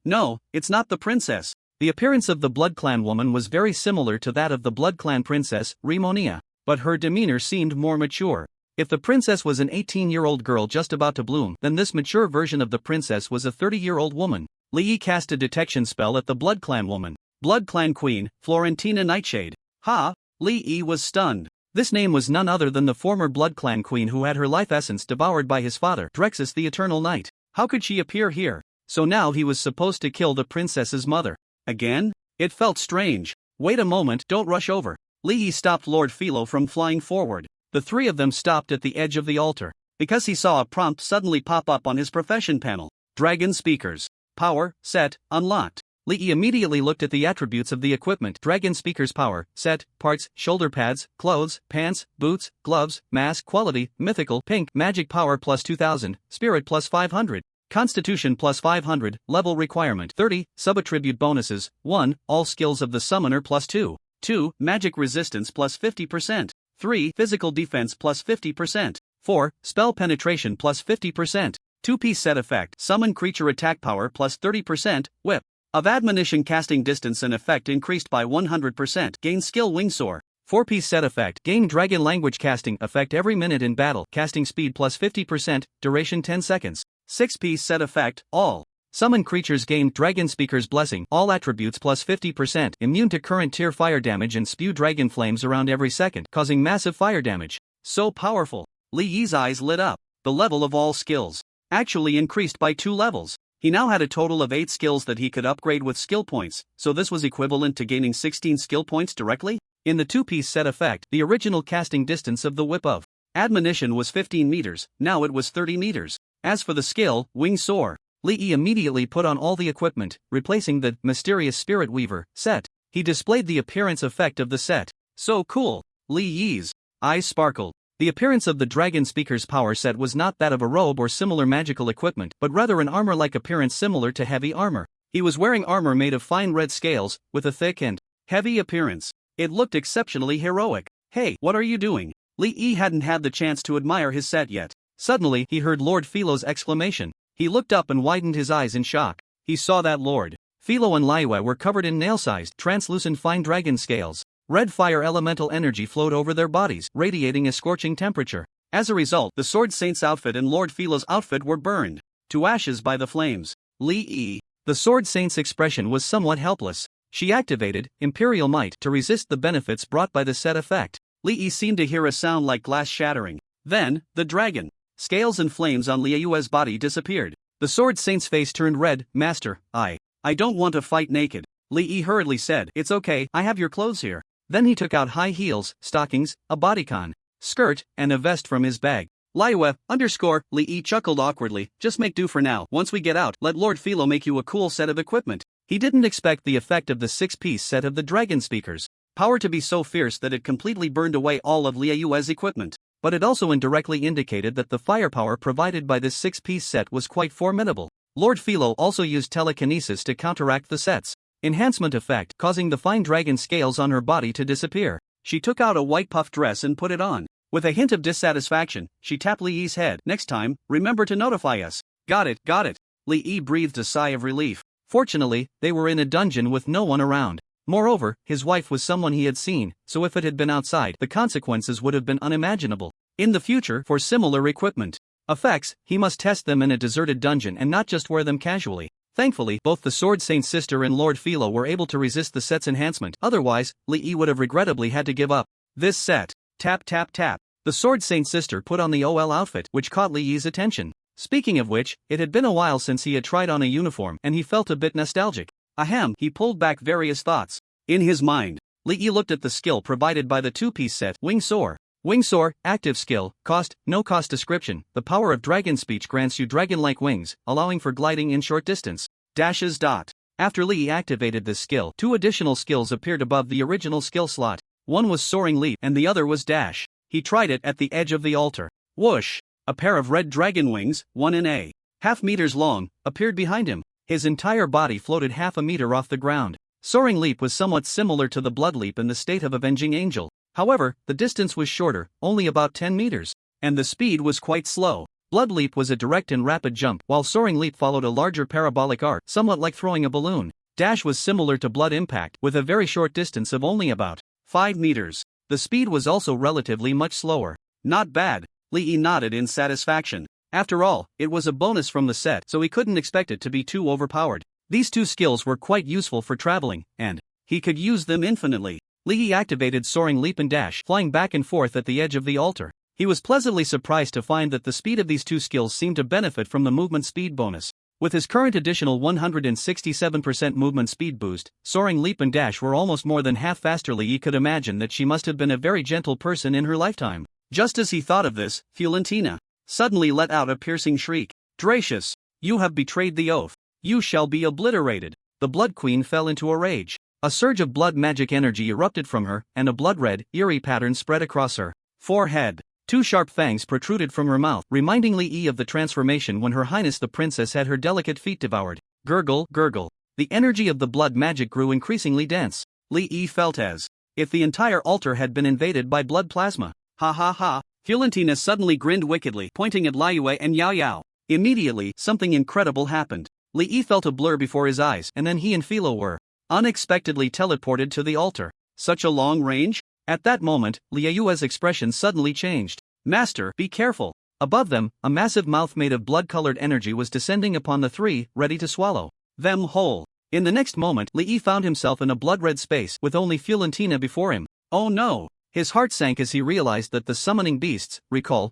it's not the princess. The appearance of the Blood Clan woman was very similar to that of the Blood Clan princess, Rimonia, but her demeanor seemed more mature. If the princess was an 18-year-old girl just about to bloom, then this mature version of the princess was a 30-year-old woman. Li Yi cast a detection spell at the Blood Clan woman. Blood Clan Queen, Florentina Nightshade. Ha! Li Yi was stunned. This name was none other than the former Blood Clan Queen who had her life essence devoured by his father, Drexus the Eternal Knight. How could she appear here? So now he was supposed to kill the princess's mother. Again? It felt strange. Wait a moment, don't rush over. Li Yi stopped Lord Philo from flying forward. The three of them stopped at the edge of the altar, because he saw a prompt suddenly pop up on his profession panel. Dragon Speakers. Power, set, unlocked. Li Yi immediately looked at the attributes of the equipment. Dragon Speakers power, set, parts, shoulder pads, clothes, pants, boots, gloves, mask, quality, mythical, pink, magic power plus 2000, spirit plus 500. Constitution plus 500, level requirement 30, sub-attribute bonuses, 1, all skills of the summoner plus 2, 2, magic resistance plus 50%, 3, physical defense plus 50%, 4, spell penetration plus 50%, 2-piece set effect, summon creature attack power plus 30%, whip. Of admonition casting distance and effect increased by 100%, gain skill wing soar. 4-piece set effect, gain dragon language casting effect every minute in battle, casting speed plus 50%, duration 10 seconds. 6-piece set effect, all. Summon creatures gain Dragon Speaker's Blessing, all attributes plus 50%, immune to current tier fire damage and spew dragon flames around every second, causing massive fire damage. So powerful. Li Yi's eyes lit up. The level of all skills actually increased by 2 levels. He now had a total of 8 skills that he could upgrade with skill points, so this was equivalent to gaining 16 skill points directly? In the 2-piece set effect, the original casting distance of the whip of admonition was 15 meters, now it was 30 meters. As for the skill, Wing Soar, Li Yi immediately put on all the equipment, replacing the Mysterious Spirit Weaver set. He displayed the appearance effect of the set. So cool. Li Yi's eyes sparkled. The appearance of the Dragon Speaker's power set was not that of a robe or similar magical equipment, but rather an armor-like appearance similar to heavy armor. He was wearing armor made of fine red scales, with a thick and heavy appearance. It looked exceptionally heroic. Hey, what are you doing? Li Yi hadn't had the chance to admire his set yet. Suddenly, he heard Lord Philo's exclamation. He looked up and widened his eyes in shock. He saw that Lord Philo and Laiwe were covered in nail-sized, translucent fine dragon scales. Red fire elemental energy flowed over their bodies, radiating a scorching temperature. As a result, the Sword Saint's outfit and Lord Philo's outfit were burned to ashes by the flames. Li Yi. The Sword Saint's expression was somewhat helpless. She activated Imperial Might to resist the benefits brought by the set effect. Li Yi seemed to hear a sound like glass shattering. Then, the dragon scales and flames on Liu Yue's body disappeared. The Sword Saint's face turned red. Master, I don't want to fight naked. Li Yi hurriedly said, it's okay, I have your clothes here. Then he took out high heels, stockings, a bodycon, skirt, and a vest from his bag. Liu Li Yi chuckled awkwardly, just make do for now. Once we get out, let Lord Philo make you a cool set of equipment. He didn't expect the effect of the 6-piece set of the Dragon Speakers power to be so fierce that it completely burned away all of Liu Yue's equipment. But it also indirectly indicated that the firepower provided by this 6-piece set was quite formidable. Lord Philo also used telekinesis to counteract the set's enhancement effect, causing the fine dragon scales on her body to disappear. She took out a white puff dress and put it on. With a hint of dissatisfaction, she tapped Li Yi's head. Next time, remember to notify us. Got it. Li Yi breathed a sigh of relief. Fortunately, they were in a dungeon with no one around. Moreover, his wife was someone he had seen, so if it had been outside, the consequences would have been unimaginable. In the future, for similar equipment effects, he must test them in a deserted dungeon and not just wear them casually. Thankfully, both the Sword Saint's sister and Lord Philo were able to resist the set's enhancement. Otherwise, Li Yi would have regrettably had to give up. This set. Tap. The Sword Saint's sister put on the OL outfit, which caught Li Yi's attention. Speaking of which, it had been a while since he had tried on a uniform and he felt a bit nostalgic. Ahem, he pulled back various thoughts. In his mind, Li Yi looked at the skill provided by the 2-piece set, Wing Soar. Wing Soar, active skill, cost, no cost description. The power of dragon speech grants you dragon-like wings, allowing for gliding in short distance. Dashes. After Li Yi activated this skill, 2 additional skills appeared above the original skill slot. One was Soaring Leap and the other was Dash. He tried it at the edge of the altar. Whoosh! A pair of red dragon wings, 1.5 meters long, appeared behind him. His entire body floated half a meter off the ground. Soaring Leap was somewhat similar to the Blood Leap in the state of Avenging Angel. However, the distance was shorter, only about 10 meters, and the speed was quite slow. Blood Leap was a direct and rapid jump, while Soaring Leap followed a larger parabolic arc, somewhat like throwing a balloon. Dash was similar to Blood Impact, with a very short distance of only about 5 meters. The speed was also relatively much slower. Not bad. Li Yi nodded in satisfaction. After all, it was a bonus from the set, so he couldn't expect it to be too overpowered. These two skills were quite useful for traveling, and he could use them infinitely. Li Yi activated Soaring Leap and Dash, flying back and forth at the edge of the altar. He was pleasantly surprised to find that the speed of these two skills seemed to benefit from the movement speed bonus. With his current additional 167% movement speed boost, Soaring Leap and Dash were almost more than half faster. Li Yi could imagine that she must have been a very gentle person in her lifetime. Just as he thought of this, Fiorentina suddenly let out a piercing shriek. "Dracious! You have betrayed the oath. You shall be obliterated." The Blood Queen fell into a rage. A surge of blood magic energy erupted from her, and a blood-red, eerie pattern spread across her forehead. Two sharp fangs protruded from her mouth, reminding Li Yi of the transformation when Her Highness the Princess had her delicate feet devoured. Gurgle, gurgle. The energy of the blood magic grew increasingly dense. Li Yi felt as if the entire altar had been invaded by blood plasma. Ha ha ha. Fiorentina suddenly grinned wickedly, pointing at Liu and Yao Yao. Immediately, something incredible happened. Li Yi felt a blur before his eyes, and then he and Philo were unexpectedly teleported to the altar. Such a long range? At that moment, Liu Yue's expression suddenly changed. "Master, be careful." Above them, a massive mouth made of blood-colored energy was descending upon the three, ready to swallow them whole. In the next moment, Li Yi found himself in a blood-red space with only Fiorentina before him. Oh no! His heart sank as he realized that the summoning beast's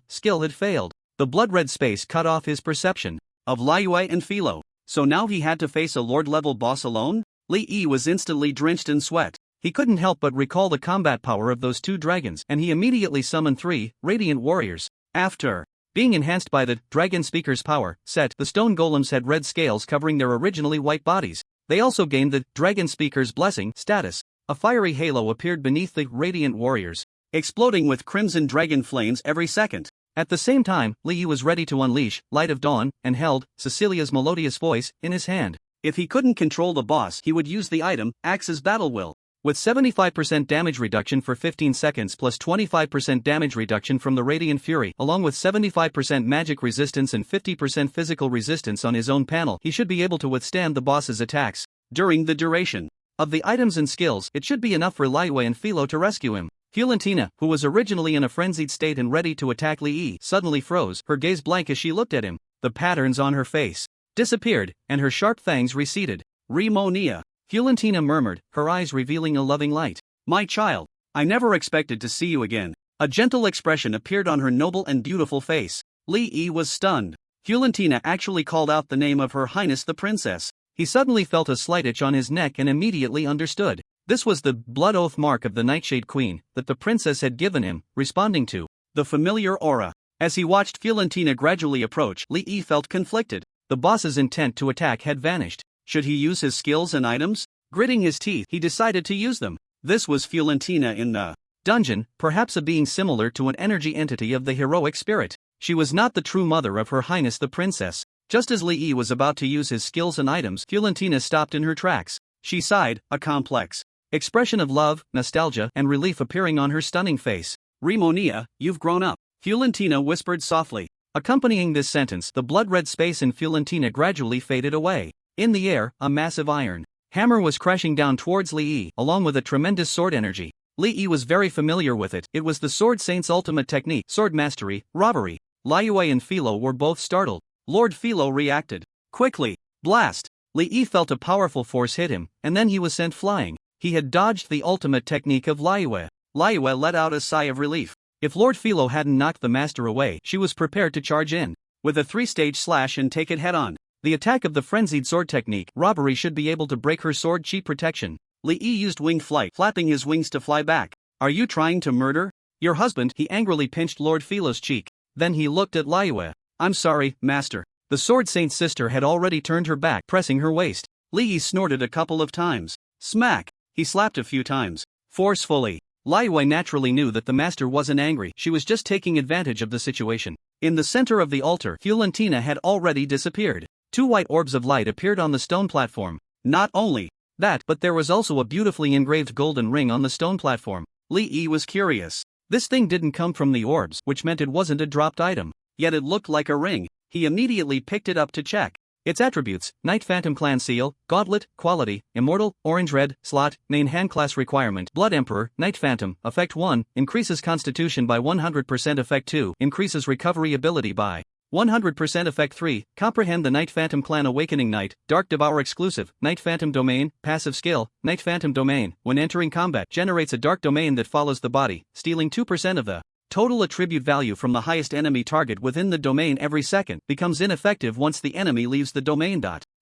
skill had failed. The blood-red space cut off his perception of Liu and Philo. So now he had to face a Lord-level boss alone? Li Yi was instantly drenched in sweat. He couldn't help but recall the combat power of those two dragons, and he immediately summoned three radiant warriors. After being enhanced by the Dragon Speaker's power set, the stone golems had red scales covering their originally white bodies. They also gained the Dragon Speaker's Blessing status. A fiery halo appeared beneath the radiant warriors, exploding with crimson dragon flames every second. At the same time, Li Yi was ready to unleash Light of Dawn, and held Cecilia's melodious voice in his hand. If he couldn't control the boss, he would use the item Axe's Battle Will. With 75% damage reduction for 15 seconds plus 25% damage reduction from the Radiant Fury, along with 75% magic resistance and 50% physical resistance on his own panel, he should be able to withstand the boss's attacks. During the duration of the items and skills, it should be enough for Liu and Philo to rescue him. Fiorentina, who was originally in a frenzied state and ready to attack Li Yi, suddenly froze, her gaze blank as she looked at him. The patterns on her face disappeared, and her sharp fangs receded. "Rimonia," Fiorentina murmured, her eyes revealing a loving light. "My child, I never expected to see you again." A gentle expression appeared on her noble and beautiful face. Li Yi was stunned. Fiorentina actually called out the name of Her Highness the Princess. He suddenly felt a slight itch on his neck and immediately understood. This was the blood oath mark of the Nightshade Queen that the princess had given him, responding to the familiar aura. As he watched Fiorentina gradually approach, Li Yi felt conflicted. The boss's intent to attack had vanished. Should he use his skills and items? Gritting his teeth, he decided to use them. This was Fiorentina in the dungeon, perhaps a being similar to an energy entity of the heroic spirit. She was not the true mother of Her Highness the Princess. Just as Li Yi was about to use his skills and items, Fiorentina stopped in her tracks. She sighed, a complex expression of love, nostalgia, and relief appearing on her stunning face. "Rimonia, you've grown up," Fiorentina whispered softly. Accompanying this sentence, the blood-red space in Fiorentina gradually faded away. In the air, a massive iron hammer was crashing down towards Li Yi, along with a tremendous sword energy. Li Yi was very familiar with it. It was the Sword Saint's ultimate technique, sword mastery, robbery. Liu and Philo were both startled. Lord Philo reacted quickly. Blast! Li Yi felt a powerful force hit him, and then he was sent flying. He had dodged the ultimate technique of Liu. Liu let out a sigh of relief. If Lord Philo hadn't knocked the master away, she was prepared to charge in with a 3-stage slash and take it head-on. The attack of the frenzied sword technique, robbery, should be able to break her sword chi protection. Li Yi used winged flight, flapping his wings to fly back. "Are you trying to murder your husband?" He angrily pinched Lord Philo's cheek. Then he looked at Liu. "I'm sorry, master." The Sword Saint's sister had already turned her back, pressing her waist. Li Yi snorted a couple of times. Smack! He slapped a few times, forcefully. Liu naturally knew that the master wasn't angry, she was just taking advantage of the situation. In the center of the altar, Fiorentina had already disappeared. 2 white orbs of light appeared on the stone platform. Not only that, but there was also a beautifully engraved golden ring on the stone platform. Li Yi was curious. This thing didn't come from the orbs, which meant it wasn't a dropped item. Yet it looked like a ring. He immediately picked it up to check. Its attributes: Night Phantom Clan Seal, Gauntlet, Quality, Immortal, Orange Red, Slot, Main Hand Class Requirement, Blood Emperor, Night Phantom, Effect 1, increases Constitution by 100%, Effect 2, increases Recovery Ability by 100%, Effect 3, Comprehend the Night Phantom Clan Awakening Night, Dark Devour Exclusive, Night Phantom Domain, Passive Skill, Night Phantom Domain, when entering combat generates a dark domain that follows the body, stealing 2% of the total attribute value from the highest enemy target within the domain every second, becomes ineffective once the enemy leaves the domain.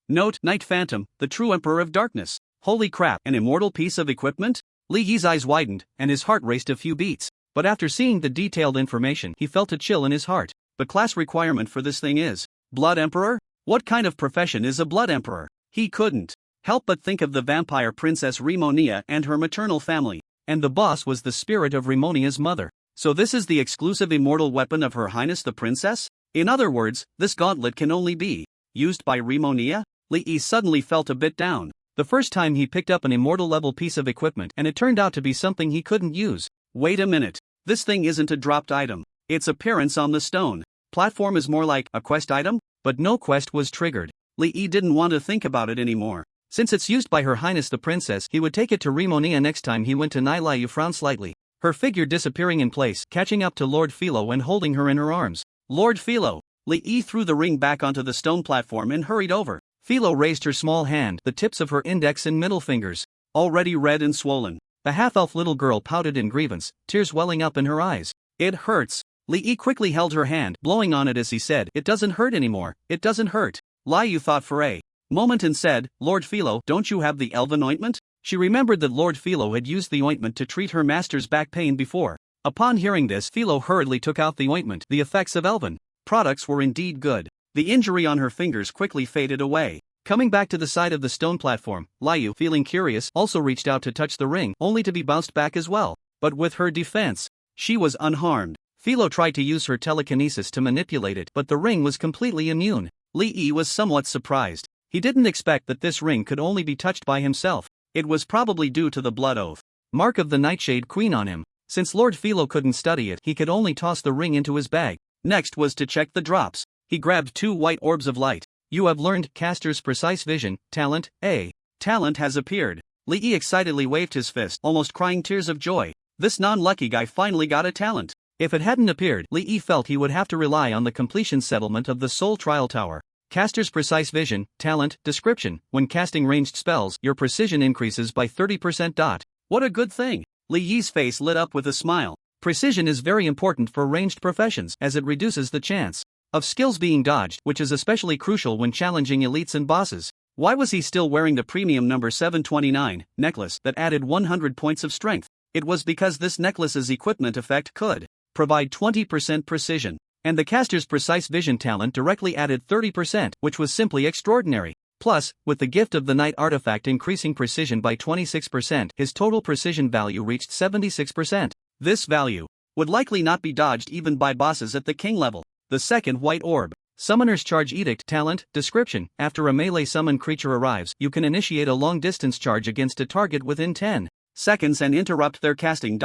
Note: Night Phantom, the true Emperor of Darkness. Holy crap, an immortal piece of equipment? Li Yi's eyes widened, and his heart raced a few beats. But after seeing the detailed information, he felt a chill in his heart. The class requirement for this thing is Blood Emperor? What kind of profession is a Blood Emperor? He couldn't help but think of the vampire princess Rimonia and her maternal family. And the boss was the spirit of Rimonia's mother. So this is the exclusive immortal weapon of Her Highness the Princess? In other words, this gauntlet can only be used by Rimonia? Li Yi suddenly felt a bit down. The first time he picked up an immortal level piece of equipment and it turned out to be something he couldn't use. Wait a minute. This thing isn't a dropped item. Its appearance on the stone platform is more like a quest item? But no quest was triggered. Li Yi didn't want to think about it anymore. Since it's used by Her Highness the Princess, he would take it to Rimonia next time he went to Nai. You frowned slightly. Her figure disappearing in place, catching up to Lord Philo and holding her in her arms. Lord Philo! Li Yi threw the ring back onto the stone platform and hurried over. Philo raised her small hand, the tips of her index and middle fingers already red and swollen. The half-elf little girl pouted in grievance, tears welling up in her eyes. It hurts. Li Yi quickly held her hand, blowing on it as he said, "It doesn't hurt anymore, it doesn't hurt." Liu thought for a moment and said, "Lord Philo, don't you have the elven ointment?" She remembered that Lord Philo had used the ointment to treat her master's back pain before. Upon hearing this, Philo hurriedly took out the ointment. The effects of elven products were indeed good. The injury on her fingers quickly faded away. Coming back to the side of the stone platform, Liu, feeling curious, also reached out to touch the ring, only to be bounced back as well. But with her defense, she was unharmed. Philo tried to use her telekinesis to manipulate it, but the ring was completely immune. Li Yi was somewhat surprised. He didn't expect that this ring could only be touched by himself. It was probably due to the blood oath mark of the Nightshade Queen on him. Since Lord Philo couldn't study it, he could only toss the ring into his bag. Next was to check the drops. He grabbed 2 white orbs of light. You have learned Caster's Precise Vision, Talent A. Talent has appeared. Li Yi excitedly waved his fist, almost crying tears of joy. This non-lucky guy finally got a talent. If it hadn't appeared, Li Yi felt he would have to rely on the completion settlement of the Soul Trial Tower. Caster's Precise Vision, Talent, Description: when casting ranged spells, your precision increases by 30%. What a good thing! Li Yi's face lit up with a smile. Precision is very important for ranged professions, as it reduces the chance of skills being dodged, which is especially crucial when challenging elites and bosses. Why was he still wearing the premium number 729 necklace that added 100 points of strength? It was because this necklace's equipment effect could provide 20% precision. And the caster's Precise Vision talent directly added 30%, which was simply extraordinary. Plus, with the gift of the Night artifact increasing precision by 26%, his total precision value reached 76%. This value would likely not be dodged even by bosses at the king level. The second white orb. Summoner's Charge Edict Talent, Description: after a melee summon creature arrives, you can initiate a long-distance charge against a target within 10 seconds and interrupt their casting.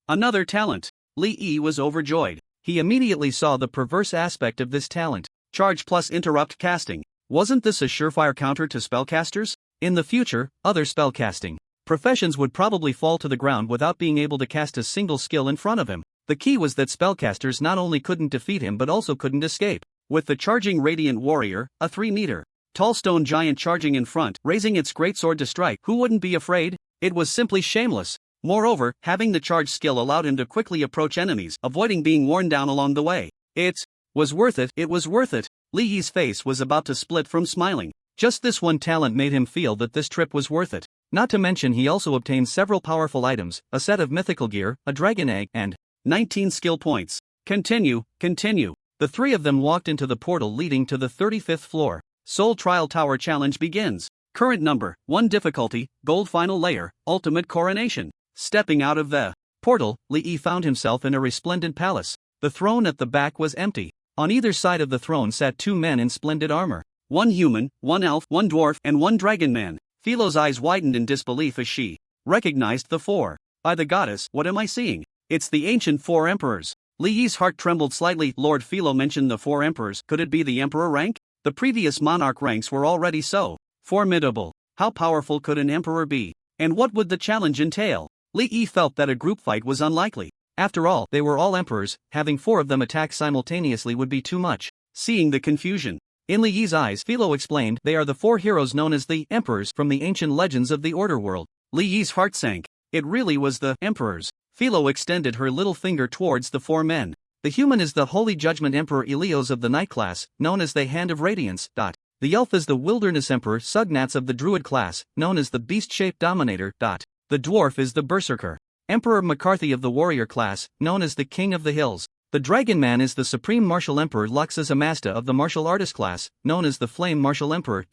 Another talent. Li Yi was overjoyed. He immediately saw the perverse aspect of this talent. Charge plus interrupt casting. Wasn't this a surefire counter to spellcasters? In the future, other spellcasting professions would probably fall to the ground without being able to cast a single skill in front of him. The key was that spellcasters not only couldn't defeat him but also couldn't escape. With the charging Radiant Warrior, a 3-meter tall stone giant charging in front, raising its greatsword to strike, who wouldn't be afraid? It was simply shameless. Moreover, having the charge skill allowed him to quickly approach enemies, avoiding being worn down along the way. It was worth it. It was worth it. Li Yi's face was about to split from smiling. Just this one talent made him feel that this trip was worth it. Not to mention he also obtained several powerful items, a set of mythical gear, a dragon egg, and 19 skill points. Continue. The three of them walked into the portal leading to the 35th floor. Soul Trial Tower Challenge begins. Current number, 1 difficulty, Gold Final Layer, Ultimate Coronation. Stepping out of the portal, Li Yi found himself in a resplendent palace. The throne at the back was empty. On either side of the throne sat 2 men in splendid armor. 1 human, 1 elf, 1 dwarf, and 1 dragon man. Philo's eyes widened in disbelief as she recognized the 4. By the goddess, what am I seeing? It's the ancient 4 emperors. Li Yi's heart trembled slightly. Lord Philo mentioned the 4 emperors. Could it be the emperor rank? The previous monarch ranks were already so formidable. How powerful could an emperor be? And what would the challenge entail? Li Yi felt that a group fight was unlikely. After all, they were all emperors, having 4 of them attack simultaneously would be too much. Seeing the confusion in Li Yi's eyes, Philo explained, they are the 4 heroes known as the emperors from the ancient legends of the Order World. Li Yi's heart sank. It really was the emperors. Philo extended her little finger towards the 4 men. The human is the Holy Judgment Emperor Ilios of the Night class, known as the Hand of Radiance. The elf is the Wilderness Emperor Sugnats of the Druid class, known as the Beast-Shaped Dominator. The dwarf is the Berserker Emperor McCarthy of the Warrior class, known as the King of the Hills. The Dragon Man is the Supreme Martial Emperor Luxus Amasta of the Martial Artist class, known as the Flame Martial Emperor.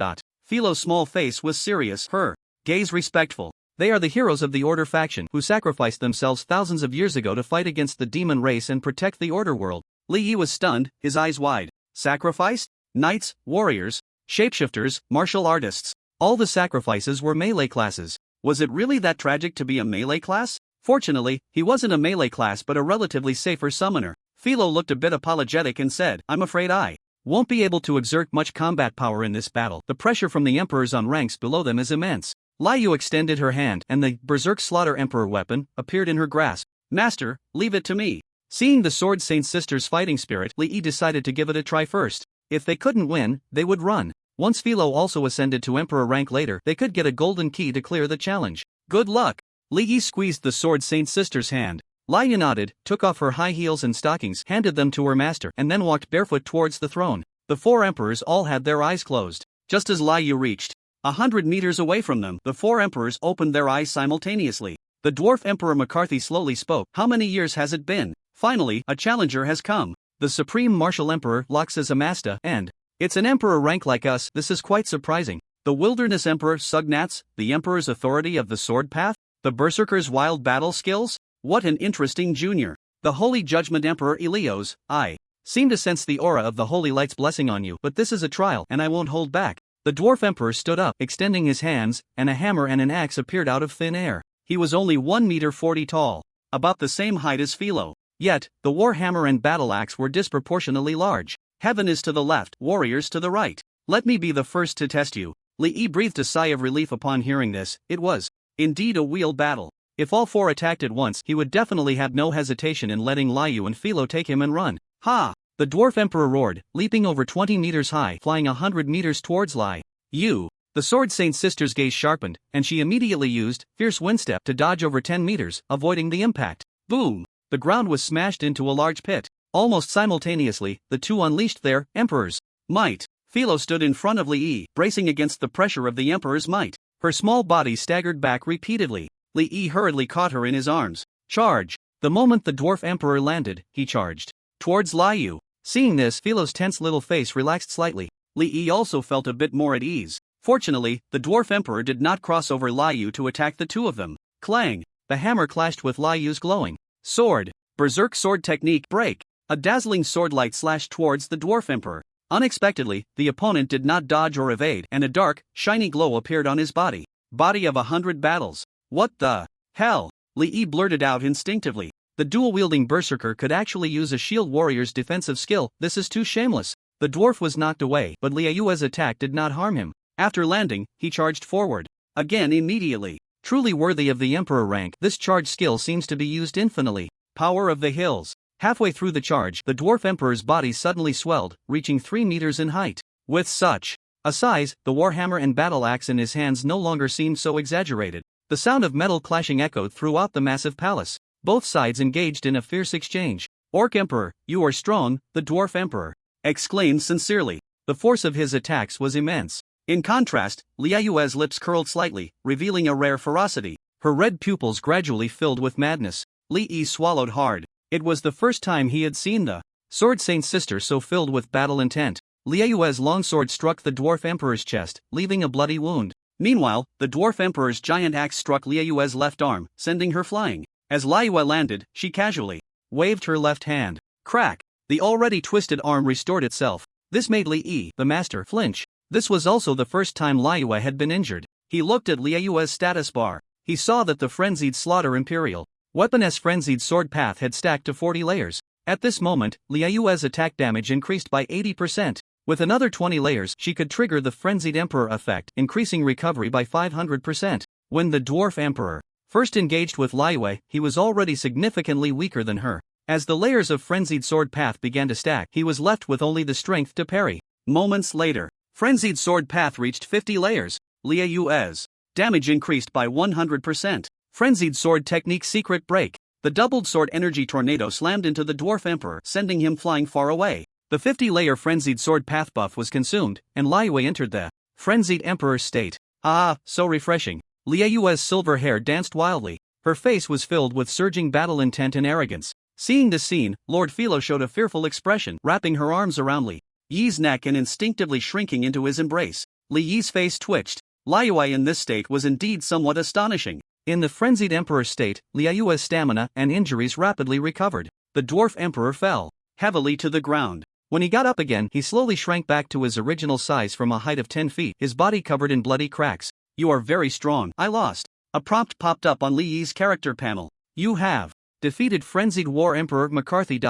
Philo's small face was serious, her gaze respectful. They are the heroes of the Order faction who sacrificed themselves thousands of years ago to fight against the demon race and protect the Order world. Li Yi was stunned, his eyes wide. Sacrificed? Knights, warriors, shapeshifters, martial artists. All the sacrifices were melee classes. Was it really that tragic to be a melee class? Fortunately, he wasn't a melee class but a relatively safer summoner. Philo looked a bit apologetic and said, I'm afraid I won't be able to exert much combat power in this battle. The pressure from the emperors on ranks below them is immense. Liu extended her hand and the Berserk Slaughter Emperor weapon appeared in her grasp. Master, leave it to me. Seeing the Sword Saint sisters' fighting spirit, Li Yi decided to give it a try first. If they couldn't win, they would run. Once Philo also ascended to Emperor rank later, they could get a golden key to clear the challenge. Good luck. Li Yi squeezed the Sword Saint sister's hand. Liu nodded, took off her high heels and stockings, handed them to her master, and then walked barefoot towards the throne. The 4 emperors all had their eyes closed. Just as Liu reached 100 meters away from them, the 4 emperors opened their eyes simultaneously. The dwarf Emperor McCarthy slowly spoke. How many years has it been? Finally, a challenger has come. The Supreme Martial Emperor Luxus Amasta, and it's an emperor rank like us. This is quite surprising. The Wilderness Emperor Sugnats, the Emperor's authority of the sword path, the Berserker's wild battle skills. What an interesting junior. The Holy Judgment Emperor Ilios, I seem to sense the aura of the Holy Light's blessing on you, but this is a trial and I won't hold back. The dwarf emperor stood up, extending his hands, and a hammer and an axe appeared out of thin air. He was only 1 meter 40 tall, about the same height as Philo. Yet, the war hammer and battle axe were disproportionately large. Heaven is to the left, warriors to the right. Let me be the first to test you. Li Yi breathed a sigh of relief upon hearing this. It was indeed a wheel battle. If all 4 attacked at once, he would definitely have no hesitation in letting Liu and Philo take him and run. Ha! The dwarf emperor roared, leaping over 20 meters high, flying 100 meters towards Liu. The Sword Saint sister's gaze sharpened, and she immediately used Fierce Windstep to dodge over 10 meters, avoiding the impact. Boom! The ground was smashed into a large pit. Almost simultaneously, the 2 unleashed their emperor's might. Philo stood in front of Li Yi, bracing against the pressure of the emperor's might. Her small body staggered back repeatedly. Li Yi hurriedly caught her in his arms. Charge! The moment the dwarf emperor landed, he charged towards Liu. Seeing this, Philo's tense little face relaxed slightly. Li Yi also felt a bit more at ease. Fortunately, the dwarf emperor did not cross over Liu to attack the 2 of them. Clang! The hammer clashed with Liu's glowing sword. Berserk sword technique break. A dazzling sword light slashed towards the dwarf emperor. Unexpectedly, the opponent did not dodge or evade, and a dark, shiny glow appeared on his body. Body of 100 battles. What the hell? Li Yi blurted out instinctively. The dual-wielding berserker could actually use a shield warrior's defensive skill. This is too shameless. The dwarf was knocked away, but Liu's attack did not harm him. After landing, he charged forward. Again immediately. Truly worthy of the emperor rank, this charge skill seems to be used infinitely. Power of the hills. Halfway through the charge, the dwarf emperor's body suddenly swelled, reaching 3 meters in height. With such a size, the warhammer and battle axe in his hands no longer seemed so exaggerated. The sound of metal clashing echoed throughout the massive palace. Both sides engaged in a fierce exchange. Orc Emperor, you are strong, the dwarf emperor exclaimed sincerely. The force of his attacks was immense. In contrast, Liu's lips curled slightly, revealing a rare ferocity. Her red pupils gradually filled with madness. Li Yi swallowed hard. It was the first time he had seen the Sword Saint sister so filled with battle intent. Liu's longsword struck the dwarf emperor's chest, leaving a bloody wound. Meanwhile, the dwarf emperor's giant axe struck Liu's left arm, sending her flying. As Liu landed, she casually waved her left hand. Crack! The already twisted arm restored itself. This made Li Yi, the master, flinch. This was also the first time Liu had been injured. He looked at Liu's status bar. He saw that the Frenzied Slaughter Imperial Weapon-S Frenzied Sword Path had stacked to 40 layers. At this moment, Liu's attack damage increased by 80%. With another 20 layers, she could trigger the Frenzied Emperor effect, increasing recovery by 500%. When the Dwarf Emperor first engaged with Liyue, he was already significantly weaker than her. As the layers of Frenzied Sword Path began to stack, he was left with only the strength to parry. Moments later, Frenzied Sword Path reached 50 layers. Liyue's damage increased by 100%. Frenzied Sword Technique Secret Break. The doubled sword energy tornado slammed into the Dwarf Emperor, sending him flying far away. The 50-layer Frenzied Sword Path buff was consumed, and Liyue entered the Frenzied Emperor's state. Ah, so refreshing. Liyue's silver hair danced wildly. Her face was filled with surging battle intent and arrogance. Seeing this scene, Lord Philo showed a fearful expression, wrapping her arms around Li Yi's neck and instinctively shrinking into his embrace. Li Yi's face twitched. Liyue in this state was indeed somewhat astonishing. In the Frenzied Emperor state, Liyue's stamina and injuries rapidly recovered. The Dwarf Emperor fell heavily to the ground. When he got up again, he slowly shrank back to his original size from a height of 10 feet, his body covered in bloody cracks. You are very strong. I lost. A prompt popped up on Li Yi's character panel. You have defeated Frenzied War Emperor McCarthy.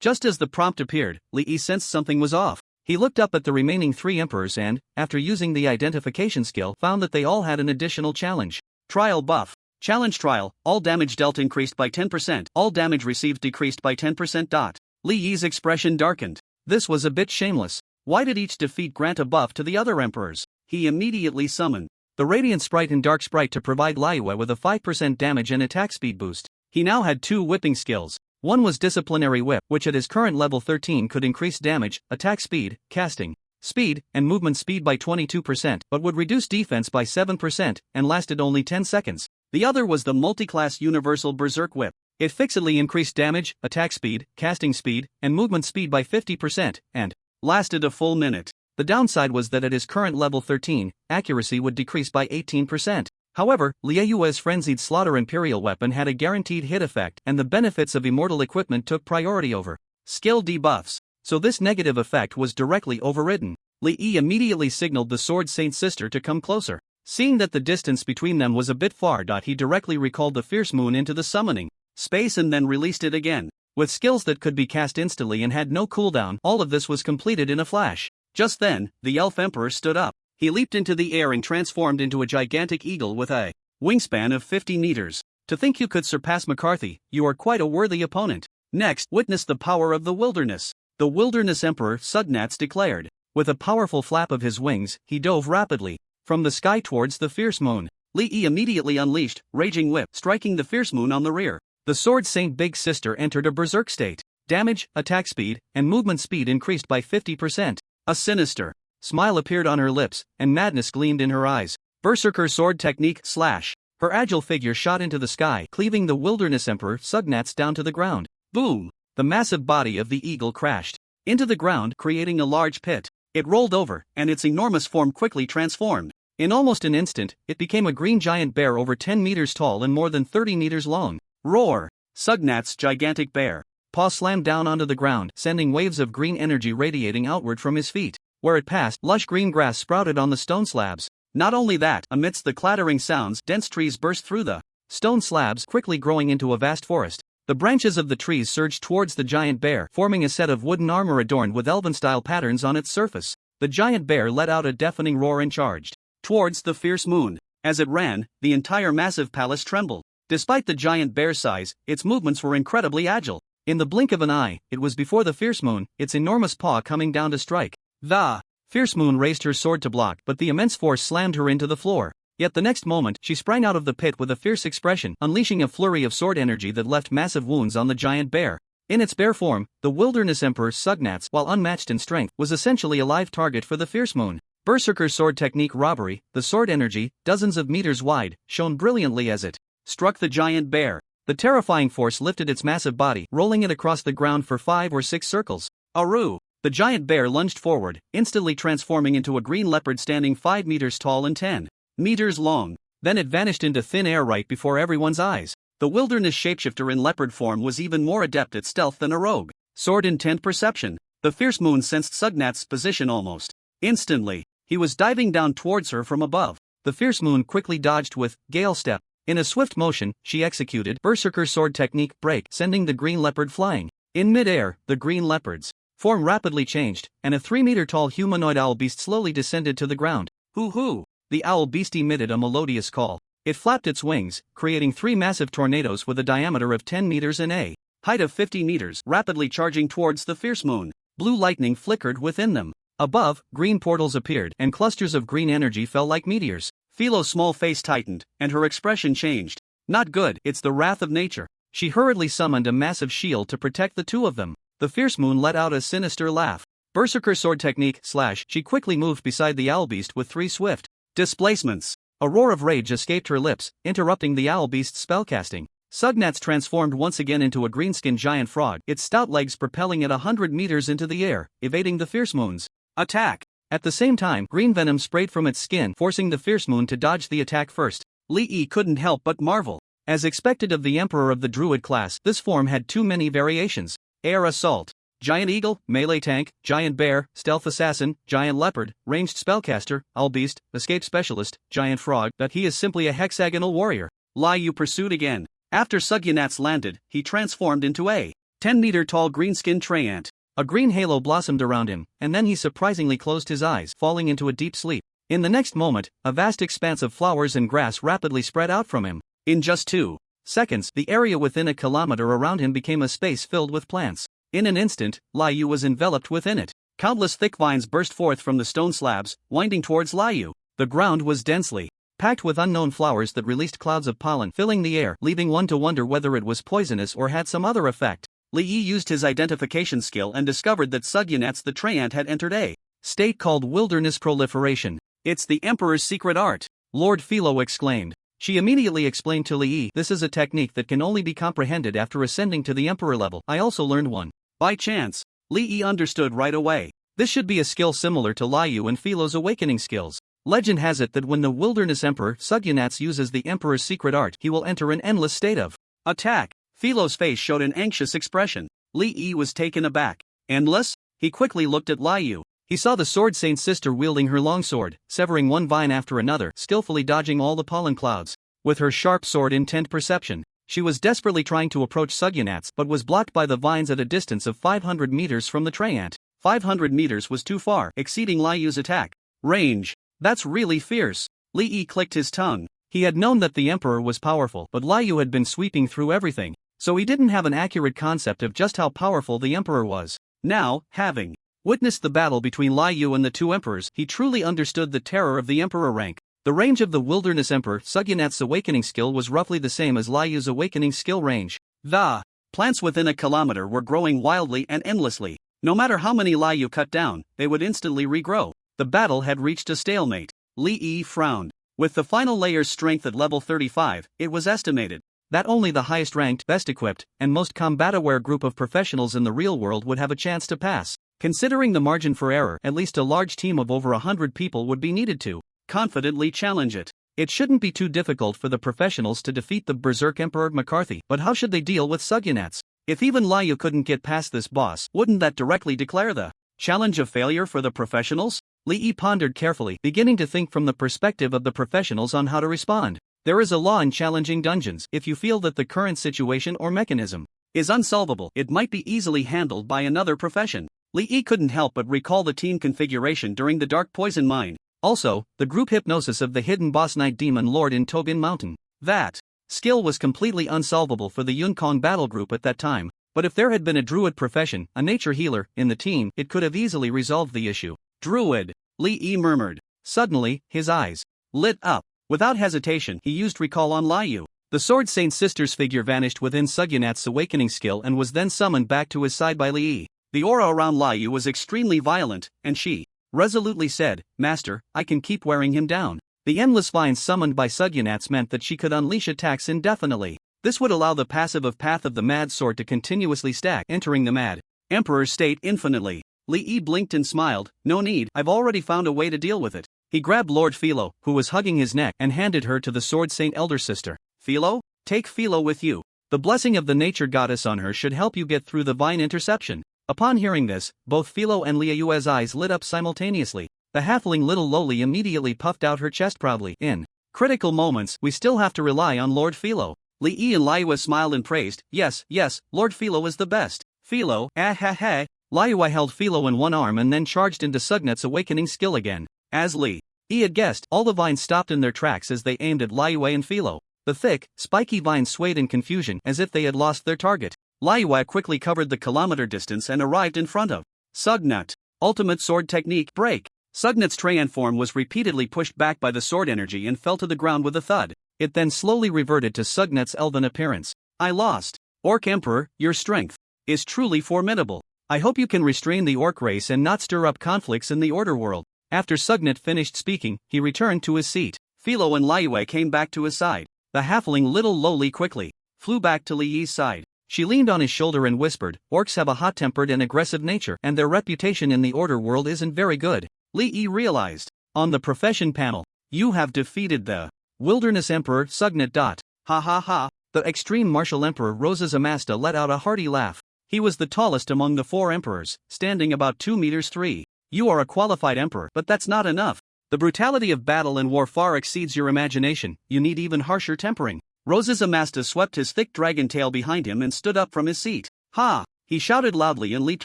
Just as the prompt appeared, Li Yi sensed something was off. He looked up at the remaining 3 emperors and, after using the identification skill, found that they all had an additional challenge. Trial buff. Challenge trial, all damage dealt increased by 10%, all damage received decreased by 10%. Li Yi's expression darkened. This was a bit shameless. Why did each defeat grant a buff to the other emperors? He immediately summoned the Radiant Sprite and Dark Sprite to provide Liyue with a 5% damage and attack speed boost. He now had 2 whipping skills. One was Disciplinary Whip, which at his current level 13 could increase damage, attack speed, casting speed, and movement speed by 22%, but would reduce defense by 7% and lasted only 10 seconds. The other was the multi-class Universal Berserk Whip. It fixedly increased damage, attack speed, casting speed, and movement speed by 50%, and lasted a full minute. The downside was that at his current level 13, accuracy would decrease by 18%. However, Liyue's Frenzied Slaughter Imperial Weapon had a guaranteed hit effect, and the benefits of immortal equipment took priority over skill debuffs, so this negative effect was directly overridden. Li Yi immediately signaled the Sword Saint sister to come closer. Seeing that the distance between them was a bit far, he directly recalled the Fierce Moon into the summoning space and then released it again. With skills that could be cast instantly and had no cooldown, all of this was completed in a flash. Just then, the Elf Emperor stood up. He leaped into the air and transformed into a gigantic eagle with a wingspan of 50 meters. To think you could surpass McCarthy, you are quite a worthy opponent. Next, witness the power of the wilderness. The Wilderness Emperor Sugnats declared. With a powerful flap of his wings, he dove rapidly from the sky towards the Fierce Moon. Li Yi immediately unleashed Raging Whip, striking the Fierce Moon on the rear. The Sword Saint Big Sister entered a berserk state. Damage, attack speed, and movement speed increased by 50%. A sinister smile appeared on her lips, and madness gleamed in her eyes. Berserker Sword Technique Slash. Her agile figure shot into the sky, cleaving the Wilderness Emperor Sugnats down to the ground. Boom! The massive body of the eagle crashed into the ground, creating a large pit. It rolled over, and its enormous form quickly transformed. In almost an instant, it became a green giant bear over 10 meters tall and more than 30 meters long. Roar! Sugnat's gigantic bear paw slammed down onto the ground, sending waves of green energy radiating outward from his feet. Where it passed, lush green grass sprouted on the stone slabs. Not only that, amidst the clattering sounds, dense trees burst through the stone slabs, quickly growing into a vast forest. The branches of the trees surged towards the giant bear, forming a set of wooden armor adorned with elven-style patterns on its surface. The giant bear let out a deafening roar and charged towards the Fierce Moon. As it ran, the entire massive palace trembled. Despite the giant bear's size, its movements were incredibly agile. In the blink of an eye, it was before the Fierce Moon, its enormous paw coming down to strike. The Fierce Moon raised her sword to block, but the immense force slammed her into the floor. Yet the next moment, she sprang out of the pit with a fierce expression, unleashing a flurry of sword energy that left massive wounds on the giant bear. In its bear form, the Wilderness Emperor Sugnats, while unmatched in strength, was essentially a live target for the Fierce Moon. Berserker Sword Technique Robbery. The sword energy, dozens of meters wide, shone brilliantly as it struck the giant bear. The terrifying force lifted its massive body, rolling it across the ground for 5 or 6 circles. Aru! The giant bear lunged forward, instantly transforming into a green leopard standing 5 meters tall and 10 meters long. Then it vanished into thin air right before everyone's eyes. The wilderness shapeshifter in leopard form was even more adept at stealth than a rogue. Sword Intent Perception. The Fierce Moon sensed Sugnat's position almost instantly. He was diving down towards her from above. The Fierce Moon quickly dodged with Gale Step. In a swift motion, she executed Berserker Sword Technique Break, sending the green leopard flying. In mid-air, the green leopard's form rapidly changed, and a 3-meter-tall humanoid owl beast slowly descended to the ground. Hoo-hoo! The owl beast emitted a melodious call. It flapped its wings, creating 3 massive tornadoes with a diameter of 10 meters and a height of 50 meters, rapidly charging towards the fierce moon. Blue lightning flickered within them. Above, green portals appeared, and clusters of green energy fell like meteors. Philo's small face tightened, and her expression changed. Not good, it's the wrath of nature. She hurriedly summoned a massive shield to protect the two of them. The fierce moon let out a sinister laugh. Berserker sword technique / She quickly moved beside the owl beast with 3 swift displacements. A roar of rage escaped her lips, interrupting the owl beast's spellcasting. Sugnats transformed once again into a green-skinned giant frog, its stout legs propelling it 100 meters into the air, evading the fierce moon's attack. At the same time, green venom sprayed from its skin, forcing the fierce moon to dodge the attack first. Lee couldn't help but marvel. As expected of the Emperor of the Druid class, this form had too many variations. Air Assault, Giant Eagle, Melee Tank, Giant Bear, Stealth Assassin, Giant Leopard, Ranged Spellcaster, Owl Beast, Escape Specialist, Giant Frog, but he is simply a hexagonal warrior. Liu pursued again. After Sugunats landed, he transformed into a 10-meter-tall green-skinned Traiant. A green halo blossomed around him, and then he surprisingly closed his eyes, falling into a deep sleep. In the next moment, a vast expanse of flowers and grass rapidly spread out from him. In just 2 seconds, the area within a kilometer around him became a space filled with plants. In an instant, Liu was enveloped within it. Countless thick vines burst forth from the stone slabs, winding towards Liu. The ground was densely packed with unknown flowers that released clouds of pollen filling the air, leaving one to wonder whether it was poisonous or had some other effect. Li used his identification skill and discovered that Sugunats the Traiant had entered a state called wilderness proliferation. It's the Emperor's secret art, Lord Philo exclaimed. She immediately explained to Li, this is a technique that can only be comprehended after ascending to the Emperor level. I also learned one. By chance, Li understood right away. This should be a skill similar to Liu and Philo's awakening skills. Legend has it that when the Wilderness Emperor Sugunats uses the Emperor's secret art, he will enter an endless state of attack. Philo's face showed an anxious expression. Li was taken aback. Endless? He quickly looked at Liu. He saw the Sword Saint's sister wielding her longsword, severing one vine after another, skillfully dodging all the pollen clouds. With her sharp sword intent perception, she was desperately trying to approach Sugunats but was blocked by the vines at a distance of 500 meters from the Traiant. 500 meters was too far, exceeding Liu's attack range. That's really fierce. Li clicked his tongue. He had known that the Emperor was powerful, but Liu had been sweeping through everything, so he didn't have an accurate concept of just how powerful the Emperor was. Now, having witnessed the battle between Liu and the two emperors, he truly understood the terror of the Emperor rank. The range of the Wilderness Emperor Sugunats' awakening skill was roughly the same as Liu's awakening skill range. The plants within a kilometer were growing wildly and endlessly. No matter how many Liu cut down, they would instantly regrow. The battle had reached a stalemate. Li frowned. With the final layer's strength at level 35, it was estimated that only the highest-ranked, best-equipped, and most combat-aware group of professionals in the real world would have a chance to pass. Considering the margin for error, at least a large team of over 100 people would be needed to confidently challenge it. It shouldn't be too difficult for the professionals to defeat the Berserk Emperor McCarthy, but how should they deal with Sugunats? If even Liu couldn't get past this boss, wouldn't that directly declare the challenge of failure for the professionals? Li pondered carefully, beginning to think from the perspective of the professionals on how to respond. There is a law in challenging dungeons. If you feel that the current situation or mechanism is unsolvable, it might be easily handled by another profession. Li couldn't help but recall the team configuration during the Dark Poison Mine. Also, the group hypnosis of the hidden boss Night Demon Lord in Tobin Mountain. That skill was completely unsolvable for the Yunкong battle group at that time, but if there had been a druid profession, a nature healer, in the team, it could have easily resolved the issue. Druid, Li murmured. Suddenly, his eyes lit up. Without hesitation, he used recall on Liu. The Sword Saint's sister's figure vanished within Sugunats' awakening skill and was then summoned back to his side by Li. The aura around Liu was extremely violent, and she resolutely said, Master, I can keep wearing him down. The endless vines summoned by Sugunats meant that she could unleash attacks indefinitely. This would allow the passive of Path of the Mad Sword to continuously stack, entering the Mad Emperor's state infinitely. Li blinked and smiled, no need, I've already found a way to deal with it. He grabbed Lord Philo, who was hugging his neck, and handed her to the Sword Saint elder sister. Philo? Take Philo with you. The blessing of the nature goddess on her should help you get through the vine interception. Upon hearing this, both Philo and Liu's eyes lit up simultaneously. The halfling little Loli immediately puffed out her chest proudly. In critical moments, we still have to rely on Lord Philo. Li and Liu smiled and praised, yes, Lord Philo is the best. Philo, ah ha ha. Liyue held Philo in one arm and then charged into Sugnet's awakening skill again. As Li Yi had guessed, all the vines stopped in their tracks as they aimed at Liyue and Philo. The thick, spiky vines swayed in confusion as if they had lost their target. Liyue quickly covered the kilometer distance and arrived in front of Sugnet. Ultimate sword technique break. Sugnet's Traian form was repeatedly pushed back by the sword energy and fell to the ground with a thud. It then slowly reverted to Sugnet's elven appearance. I lost. Orc Emperor, your strength is truly formidable. I hope you can restrain the orc race and not stir up conflicts in the Order world. After Sugnet finished speaking, he returned to his seat. Philo and Liyue came back to his side. The halfling little Loli quickly flew back to Li Yi's side. She leaned on his shoulder and whispered, orcs have a hot-tempered and aggressive nature and their reputation in the Order world isn't very good. Li Yi realized. On the profession panel, you have defeated the Wilderness Emperor Sugnet. Ha ha ha. The extreme martial emperor Roses Amasta let out a hearty laugh. He was the tallest among the 4 emperors, standing about 2 meters 3. You are a qualified emperor, but that's not enough. The brutality of battle and war far exceeds your imagination, you need even harsher tempering. Roses Amasta swept his thick dragon tail behind him and stood up from his seat. Ha! He shouted loudly and leaped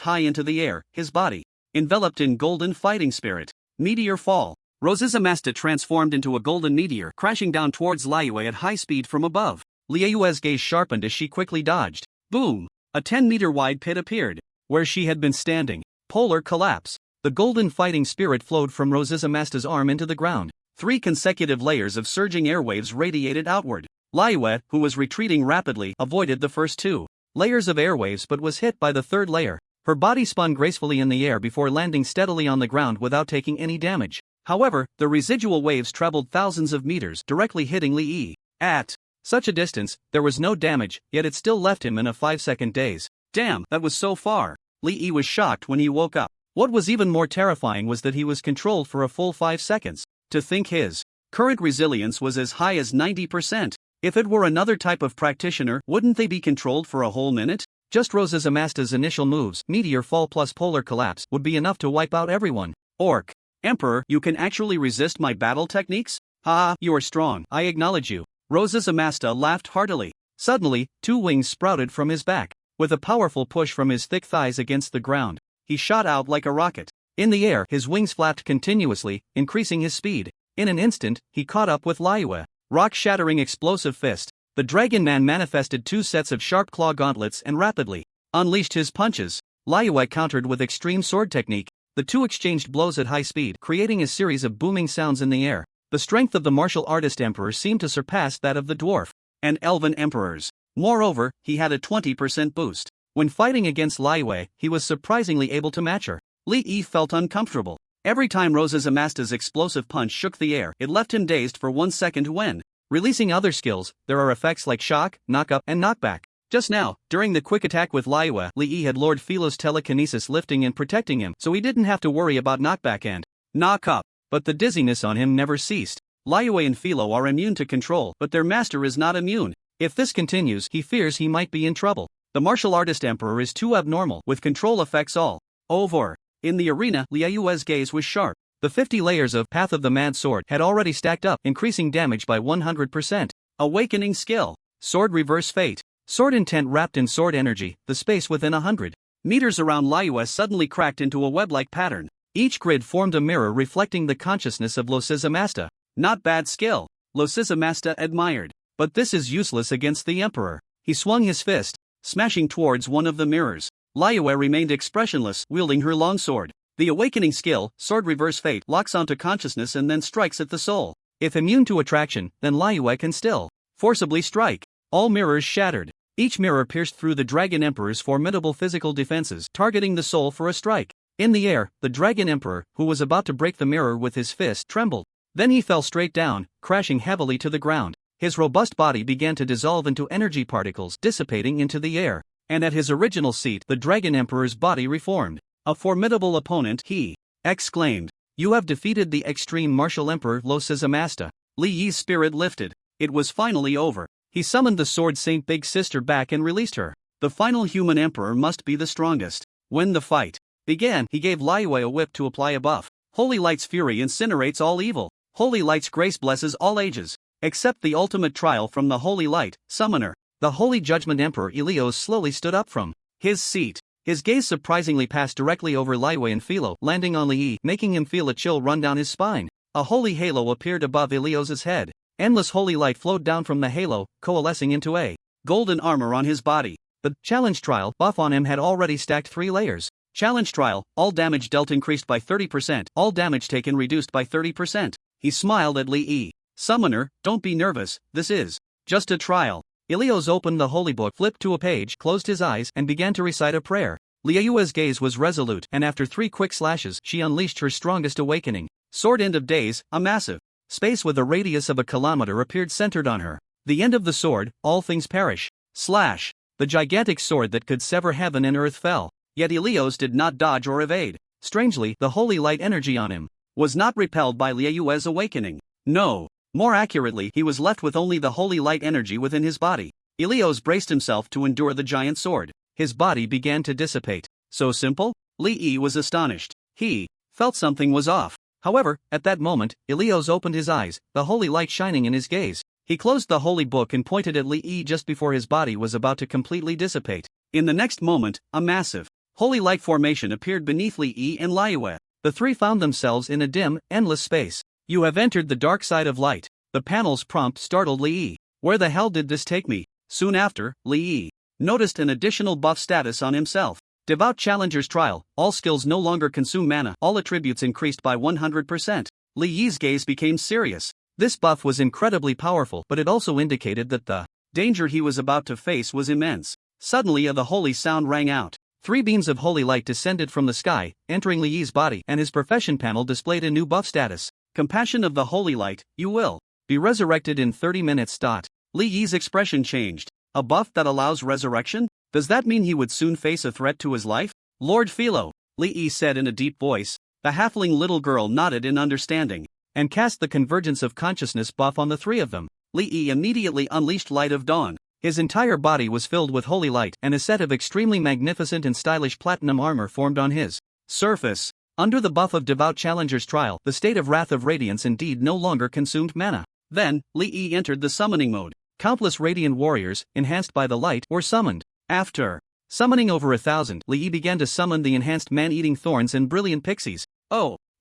high into the air, his body enveloped in golden fighting spirit. Meteor fall. Roses Amasta transformed into a golden meteor, crashing down towards Liyue at high speed from above. Liyue's gaze sharpened as she quickly dodged. Boom! A 10-meter-wide pit appeared. Where she had been standing. Polar collapse. The golden fighting spirit flowed from Roses Amasta's arm into the ground. 3 consecutive layers of surging airwaves radiated outward. Liyue, who was retreating rapidly, avoided the first 2 layers of airwaves but was hit by the 3rd layer. Her body spun gracefully in the air before landing steadily on the ground without taking any damage. However, the residual waves traveled thousands of meters, directly hitting Li Yi. At such a distance, there was no damage, yet it still left him in a 5-second daze. Damn, that was so far. Li Yi was shocked when he woke up. What was even more terrifying was that he was controlled for a full 5 seconds. To think his current resilience was as high as 90%. If it were another type of practitioner, wouldn't they be controlled for a whole minute? Just Roses Amasta's initial moves, Meteor Fall plus Polar Collapse, would be enough to wipe out everyone. Orc Emperor, you can actually resist my battle techniques? Ha, you are strong, I acknowledge you. Roses Amasta laughed heartily. Suddenly, 2 wings sprouted from his back. With a powerful push from his thick thighs against the ground, he shot out like a rocket. In the air, his wings flapped continuously, increasing his speed. In an instant, he caught up with Liyue. Rock-shattering explosive fist. The Dragon Man manifested 2 sets of sharp claw gauntlets and rapidly unleashed his punches. Liyue countered with extreme sword technique. The 2 exchanged blows at high speed, creating a series of booming sounds in the air. The strength of the martial artist emperor seemed to surpass that of the dwarf and elven emperors. Moreover, he had a 20% boost. When fighting against Liyue, he was surprisingly able to match her. Li Yi felt uncomfortable. Every time Roses Amasta's explosive punch shook the air, it left him dazed for 1 second when releasing other skills. There are effects like shock, knock-up, and knockback. Just now, during the quick attack with Liyue, Li Yi had Lord Philo's telekinesis lifting and protecting him, so he didn't have to worry about knockback and knock-up. But the dizziness on him never ceased. Liyue and Philo are immune to control, but their master is not immune. If this continues, he fears he might be in trouble. The martial artist emperor is too abnormal, with control effects all over. In the arena, Liyue's gaze was sharp. The 50 layers of Path of the Mad Sword had already stacked up, increasing damage by 100%. Awakening skill. Sword reverse fate. Sword intent wrapped in sword energy, the space within 100 meters around Liyue suddenly cracked into a web-like pattern. Each grid formed a mirror reflecting the consciousness of Roses Amasta. Not bad skill, Roses Amasta admired. But this is useless against the emperor. He swung his fist, smashing towards one of the mirrors. Liyue remained expressionless, wielding her longsword. The awakening skill, Sword Reverse Fate, locks onto consciousness and then strikes at the soul. If immune to attraction, then Liyue can still forcibly strike. All mirrors shattered. Each mirror pierced through the Dragon Emperor's formidable physical defenses, targeting the soul for a strike. In the air, the Dragon Emperor, who was about to break the mirror with his fist, trembled. Then he fell straight down, crashing heavily to the ground. His robust body began to dissolve into energy particles, dissipating into the air. And at his original seat, the Dragon Emperor's body reformed. A formidable opponent, he exclaimed. You have defeated the extreme martial emperor Roses Amasta. Li Yi's spirit lifted. It was finally over. He summoned the Sword Saint Big Sister back and released her. The final human emperor must be the strongest. When the fight began, he gave Liyue a whip to apply a buff. Holy Light's fury incinerates all evil. Holy Light's grace blesses all ages. Except the ultimate trial from the Holy Light, Summoner. The Holy Judgment Emperor Elios slowly stood up from his seat. His gaze surprisingly passed directly over Liyue and Philo, landing on Li, making him feel a chill run down his spine. A holy halo appeared above Ilios's head. Endless holy light flowed down from the halo, coalescing into a golden armor on his body. The challenge trial buff on him had already stacked 3 layers. Challenge trial, all damage dealt increased by 30%, all damage taken reduced by 30%. He smiled at Li. Summoner, don't be nervous, this is just a trial. Ilios opened the holy book, flipped to a page, closed his eyes, and began to recite a prayer. Liyue's gaze was resolute, and after 3 quick slashes, she unleashed her strongest awakening. Sword End of Days, a massive space with a radius of a kilometer appeared centered on her. The end of the sword, all things perish. Slash. The gigantic sword that could sever heaven and earth fell. Yet Ilios did not dodge or evade. Strangely, the holy light energy on him was not repelled by Liyue's awakening. No. More accurately, he was left with only the holy light energy within his body. Ilios braced himself to endure the giant sword. His body began to dissipate. So simple? Li was astonished. He felt something was off. However, at that moment, Ilios opened his eyes, the holy light shining in his gaze. He closed the holy book and pointed at Li just before his body was about to completely dissipate. In the next moment, a massive holy light formation appeared beneath Li and Liyue. The 3 found themselves in a dim, endless space. You have entered the dark side of light. The panel's prompt startled Li. Where the hell did this take me? Soon after, Li noticed an additional buff status on himself. Devout Challenger's Trial, all skills no longer consume mana, all attributes increased by 100%. Li's gaze became serious. This buff was incredibly powerful, but it also indicated that the danger he was about to face was immense. Suddenly the holy sound rang out. 3 beams of holy light descended from the sky, entering Li's body, and his profession panel displayed a new buff status. Compassion of the holy light, you will be resurrected in 30 minutes. Li's expression changed. A buff that allows resurrection? Does that mean he would soon face a threat to his life? Lord Philo, Li said in a deep voice. The halfling little girl nodded in understanding, and cast the convergence of consciousness buff on the 3 of them. Li immediately unleashed Light of Dawn. His entire body was filled with holy light, and a set of extremely magnificent and stylish platinum armor formed on his surface. Under the buff of Devout Challenger's Trial, the state of Wrath of Radiance indeed no longer consumed mana. Then, Li entered the summoning mode. Countless radiant warriors, enhanced by the light, were summoned. After summoning over 1,000, Li began to summon the enhanced man-eating thorns and brilliant pixies.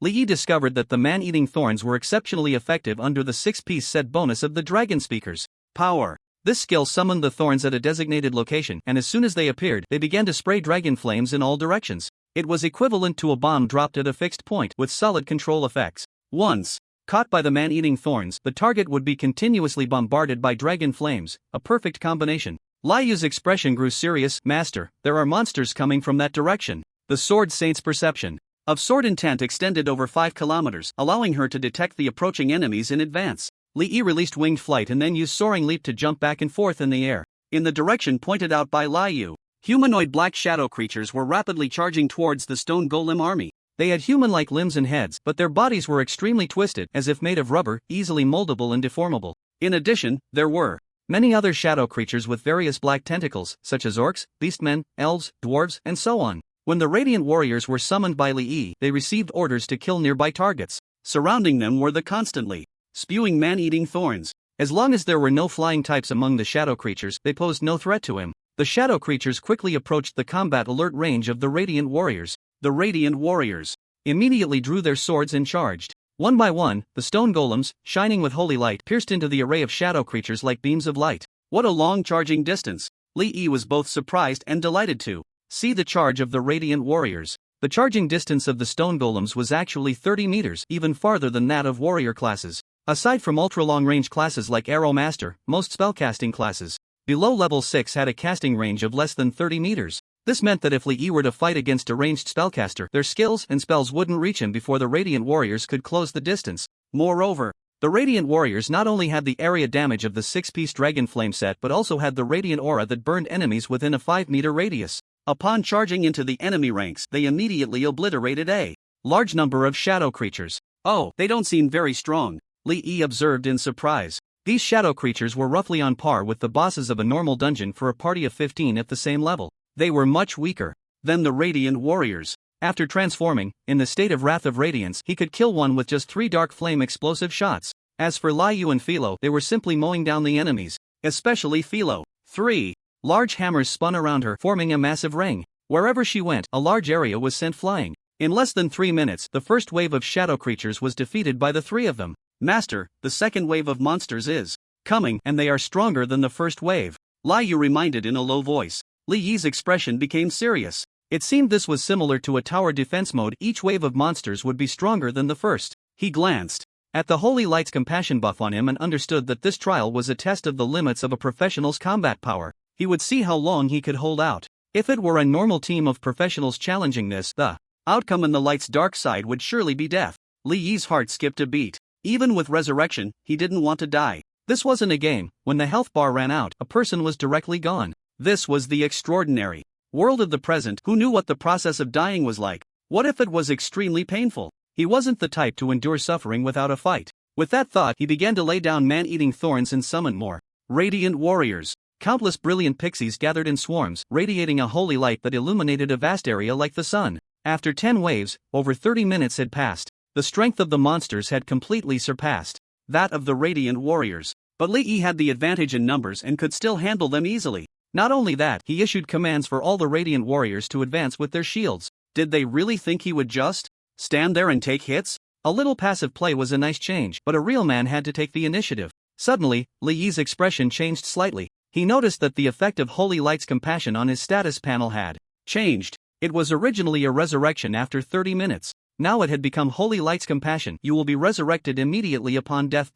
Li discovered that the man-eating thorns were exceptionally effective under the 6-piece set bonus of the Dragon Speaker's power. This skill summoned the thorns at a designated location, and as soon as they appeared, they began to spray dragon flames in all directions. It was equivalent to a bomb dropped at a fixed point with solid control effects. Once caught by the man-eating thorns, the target would be continuously bombarded by dragon flames, a perfect combination. Liyue's expression grew serious. Master, there are monsters coming from that direction. The Sword Saint's perception of sword intent extended over 5 kilometers, allowing her to detect the approaching enemies in advance. Li released winged flight and then used soaring leap to jump back and forth in the air, in the direction pointed out by Liyue. Humanoid black shadow creatures were rapidly charging towards the stone golem army. They had human-like limbs and heads, but their bodies were extremely twisted, as if made of rubber, easily moldable and deformable. In addition, there were many other shadow creatures with various black tentacles, such as orcs, beastmen, elves, dwarves, and so on. When the radiant warriors were summoned by Li, they received orders to kill nearby targets. Surrounding them were the constantly spewing man-eating thorns. As long as there were no flying types among the shadow creatures, they posed no threat to him. The shadow creatures quickly approached the combat alert range of the radiant warriors. The radiant warriors immediately drew their swords and charged. One by one, the stone golems, shining with holy light, pierced into the array of shadow creatures like beams of light. What a long charging distance! Li was both surprised and delighted to see the charge of the radiant warriors. The charging distance of the stone golems was actually 30 meters, even farther than that of warrior classes. Aside from ultra-long-range classes like Arrow Master, most spellcasting classes below level 6 had a casting range of less than 30 meters. This meant that if Li were to fight against a ranged spellcaster, their skills and spells wouldn't reach him before the Radiant Warriors could close the distance. Moreover, the Radiant Warriors not only had the area damage of the 6-piece Dragon Flame set but also had the Radiant Aura that burned enemies within a 5-meter radius. Upon charging into the enemy ranks, they immediately obliterated a large number of shadow creatures. Oh, they don't seem very strong, Li observed in surprise. These shadow creatures were roughly on par with the bosses of a normal dungeon for a party of 15 at the same level. They were much weaker than the Radiant Warriors. After transforming, in the state of Wrath of Radiance, he could kill one with just 3 Dark Flame explosive shots. As for Liyue and Philo, they were simply mowing down the enemies, especially Philo. 3 large hammers spun around her, forming a massive ring. Wherever she went, a large area was sent flying. In less than 3 minutes, the first wave of shadow creatures was defeated by the 3 of them. Master, the second wave of monsters is coming, and they are stronger than the first wave. Lai Yu reminded in a low voice. Li Yi's expression became serious. It seemed this was similar to a tower defense mode. Each wave of monsters would be stronger than the first. He glanced at the Holy Light's compassion buff on him and understood that this trial was a test of the limits of a professional's combat power. He would see how long he could hold out. If it were a normal team of professionals challenging this, the outcome in the light's dark side would surely be death. Li Yi's heart skipped a beat. Even with resurrection, he didn't want to die. This wasn't a game. When the health bar ran out, a person was directly gone. This was the extraordinary world of the present. Who knew what the process of dying was like? What if it was extremely painful? He wasn't the type to endure suffering without a fight. With that thought, he began to lay down man-eating thorns and summon more radiant warriors. Countless brilliant pixies gathered in swarms, radiating a holy light that illuminated a vast area like the sun. After 10 waves, over 30 minutes had passed. The strength of the monsters had completely surpassed that of the radiant warriors. But Li Yi had the advantage in numbers and could still handle them easily. Not only that, he issued commands for all the radiant warriors to advance with their shields. Did they really think he would just stand there and take hits? A little passive play was a nice change, but a real man had to take the initiative. Suddenly, Li Yi's expression changed slightly. He noticed that the effect of Holy Light's compassion on his status panel had changed. It was originally a resurrection after 30 minutes. Now it had become Holy Light's compassion. You will be resurrected immediately upon death.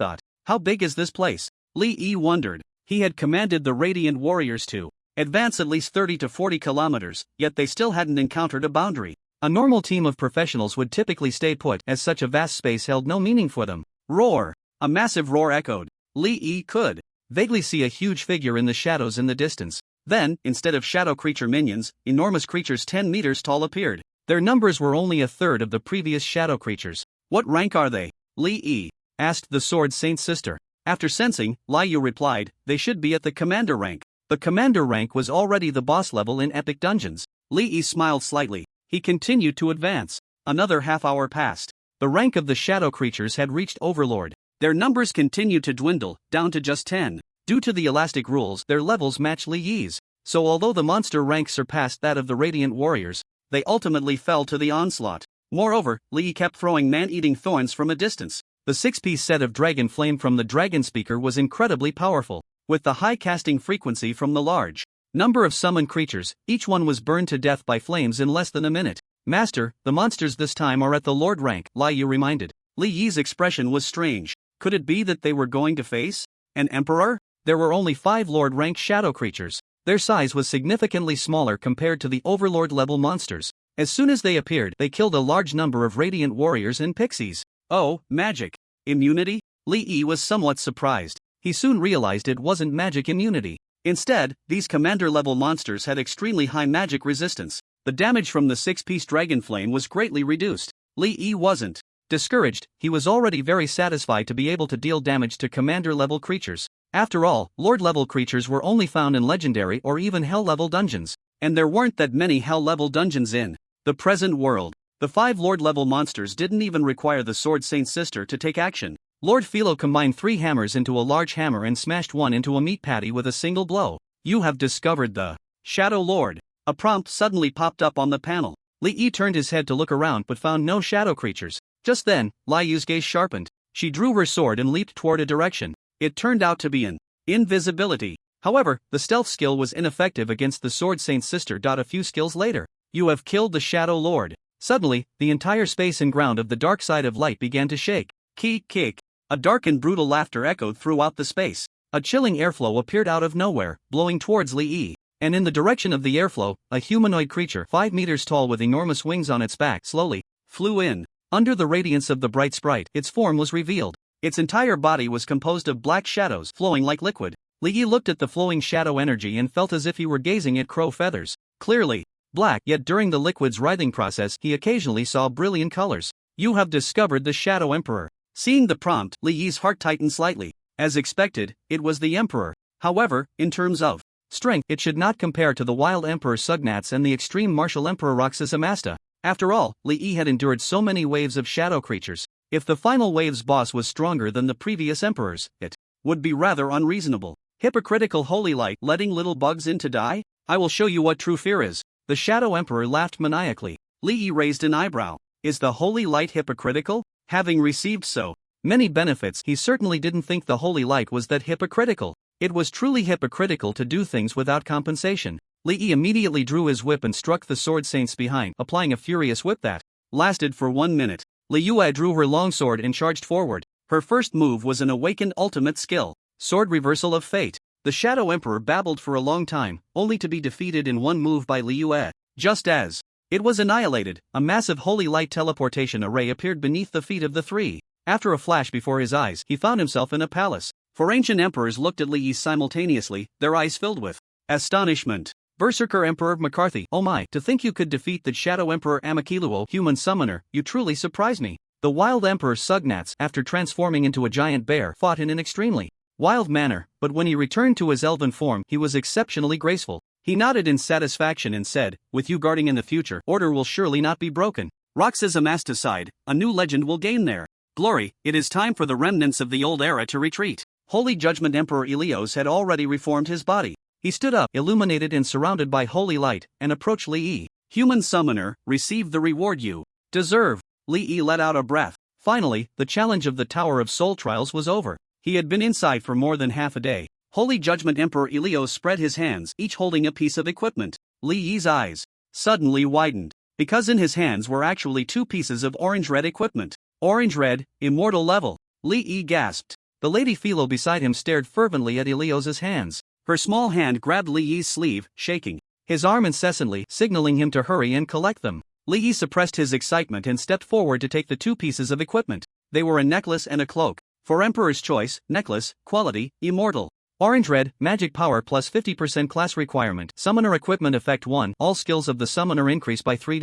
How big is this place? Li Yi wondered. He had commanded the radiant warriors to advance at least 30 to 40 kilometers, yet they still hadn't encountered a boundary. A normal team of professionals would typically stay put, as such a vast space held no meaning for them. Roar! A massive roar echoed. Li Yi could vaguely see a huge figure in the shadows in the distance. Then, instead of shadow creature minions, enormous creatures 10 meters tall appeared. Their numbers were only a third of the previous shadow creatures. What rank are they? Li Yi asked the Sword Saint's sister. After sensing, Lai Yu replied, they should be at the commander rank. The commander rank was already the boss level in epic dungeons. Li Yi smiled slightly. He continued to advance. Another half hour passed. The rank of the shadow creatures had reached Overlord. Their numbers continued to dwindle, down to just 10. Due to the elastic rules, their levels match Li Yi's. So although the monster rank surpassed that of the Radiant Warriors, they ultimately fell to the onslaught. Moreover, Li Yi kept throwing man-eating thorns from a distance. The 6-piece set of Dragon Flame from the Dragon Speaker was incredibly powerful. With the high casting frequency from the large number of summoned creatures, each one was burned to death by flames in less than a minute. Master, the monsters this time are at the Lord rank, Lai Yu reminded. Li Yi's expression was strange. Could it be that they were going to face an emperor? There were only 5 Lord rank shadow creatures. Their size was significantly smaller compared to the Overlord level monsters. As soon as they appeared, they killed a large number of radiant warriors and pixies. Oh, magic. Immunity? Li Yi was somewhat surprised. He soon realized it wasn't magic immunity. Instead, these commander-level monsters had extremely high magic resistance. The damage from the 6-piece Dragon Flame was greatly reduced. Li Yi wasn't discouraged. He was already very satisfied to be able to deal damage to commander-level creatures. After all, Lord-level creatures were only found in legendary or even Hell-level dungeons. And there weren't that many Hell-level dungeons in the present world. The 5 Lord-level monsters didn't even require the Sword Saint's sister to take action. Lord Philo combined 3 hammers into a large hammer and smashed one into a meat patty with a single blow. You have discovered the Shadow Lord. A prompt suddenly popped up on the panel. Li Yi turned his head to look around but found no shadow creatures. Just then, Lai Yu's gaze sharpened. She drew her sword and leaped toward a direction. It turned out to be an invisibility. However, the stealth skill was ineffective against the Sword Saint's sister. A few skills later, you have killed the Shadow Lord. Suddenly, the entire space and ground of the dark side of light began to shake. Kick. A dark and brutal laughter echoed throughout the space. A chilling airflow appeared out of nowhere, blowing towards Li Yi. And in the direction of the airflow, a humanoid creature 5 meters tall with enormous wings on its back slowly flew in. Under the radiance of the bright sprite, its form was revealed. Its entire body was composed of black shadows flowing like liquid. Li Yi looked at the flowing shadow energy and felt as if he were gazing at crow feathers. Clearly black, yet during the liquid's writhing process he occasionally saw brilliant colors. You have discovered the Shadow Emperor. Seeing the prompt, Li Yi's heart tightened slightly. As expected, it was the Emperor. However, in terms of strength, it should not compare to the Wild Emperor Sugnats and the extreme martial Emperor Roxas Amasta. After all, Li Yi had endured so many waves of shadow creatures. If the final wave's boss was stronger than the previous emperors, it would be rather unreasonable. Hypocritical holy light, letting little bugs in to die? I will show you what true fear is. The Shadow Emperor laughed maniacally. Li Yi raised an eyebrow. Is the holy light hypocritical? Having received so many benefits, he certainly didn't think the holy light was that hypocritical. It was truly hypocritical to do things without compensation. Li Yi immediately drew his whip and struck the sword saints behind, applying a furious whip that lasted for 1 minute. Li Yue drew her longsword and charged forward. Her first move was an awakened ultimate skill, Sword Reversal of Fate. The Shadow Emperor babbled for a long time, only to be defeated in one move by Li Yue. Just as it was annihilated, a massive holy light teleportation array appeared beneath the feet of the three. After a flash before his eyes, he found himself in a palace. Four ancient emperors looked at Li Yi simultaneously, their eyes filled with astonishment. Berserker Emperor McCarthy, oh my, to think you could defeat the Shadow Emperor Amakiluo, human summoner, you truly surprise me. The Wild Emperor Sugnats, after transforming into a giant bear, fought in an extremely wild manner, but when he returned to his elven form, he was exceptionally graceful. He nodded in satisfaction and said, with you guarding in the future, order will surely not be broken. Roxas Amasticide, a new legend will gain there. Glory, it is time for the remnants of the old era to retreat. Holy Judgment Emperor Elios had already reformed his body. He stood up, illuminated and surrounded by holy light, and approached Li Yi. Human summoner, receive the reward you deserve. Li Yi let out a breath. Finally, the challenge of the Tower of Soul Trials was over. He had been inside for more than half a day. Holy Judgment Emperor Elios spread his hands, each holding a piece of equipment. Li Yi's eyes suddenly widened, because in his hands were actually two pieces of orange-red equipment. Orange-red, immortal level. Li Yi gasped. The Lady Philo beside him stared fervently at Elios's hands. Her small hand grabbed Li Yi's sleeve, shaking his arm incessantly, signaling him to hurry and collect them. Li Yi suppressed his excitement and stepped forward to take the two pieces of equipment. They were a necklace and a cloak. For Emperor's Choice, necklace, quality, immortal. Orange-red, magic power plus 50% class requirement. Summoner equipment effect 1, all skills of the summoner increase by 3.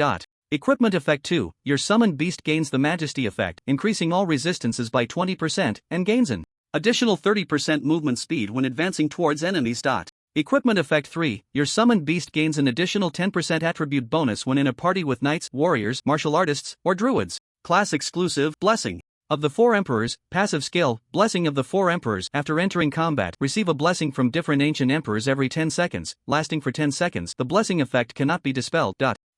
Equipment effect 2, your summoned beast gains the majesty effect, increasing all resistances by 20%, and gains an additional 30% movement speed when advancing towards enemies. Equipment effect 3, your summoned beast gains an additional 10% attribute bonus when in a party with knights, warriors, martial artists, or druids. Class exclusive, blessing of the Four Emperors, passive skill, blessing of the Four Emperors. After entering combat, receive a blessing from different ancient emperors every 10 seconds, lasting for 10 seconds. The blessing effect cannot be dispelled.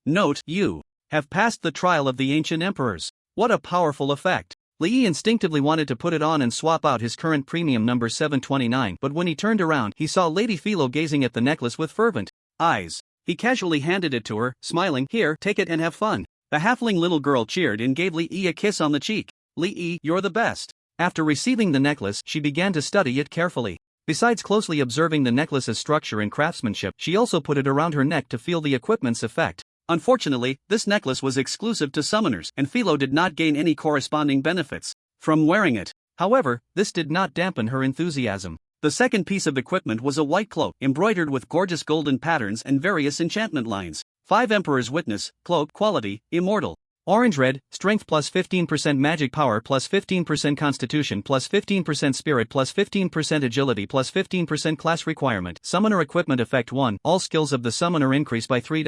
Note, you have passed the trial of the ancient emperors. What a powerful effect. Li Yi instinctively wanted to put it on and swap out his current premium number 729, but when he turned around, he saw Lady Philo gazing at the necklace with fervent eyes. He casually handed it to her, smiling, here, take it and have fun. The halfling little girl cheered and gave Li Yi a kiss on the cheek. Li Yi, you're the best. After receiving the necklace, she began to study it carefully. Besides closely observing the necklace's structure and craftsmanship, she also put it around her neck to feel the equipment's effect. Unfortunately, this necklace was exclusive to summoners, and Philo did not gain any corresponding benefits from wearing it. However, this did not dampen her enthusiasm. The second piece of equipment was a white cloak, embroidered with gorgeous golden patterns and various enchantment lines. 5 Emperor's Witness, cloak, quality, immortal. Orange-red, strength plus 15% magic power plus 15% constitution plus 15% spirit plus 15% agility plus 15% class requirement. Summoner equipment effect 1, all skills of the summoner increase by 3.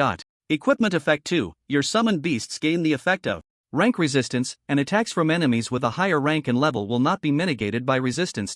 Equipment effect 2, your summoned beasts gain the effect of rank resistance, and attacks from enemies with a higher rank and level will not be mitigated by resistance.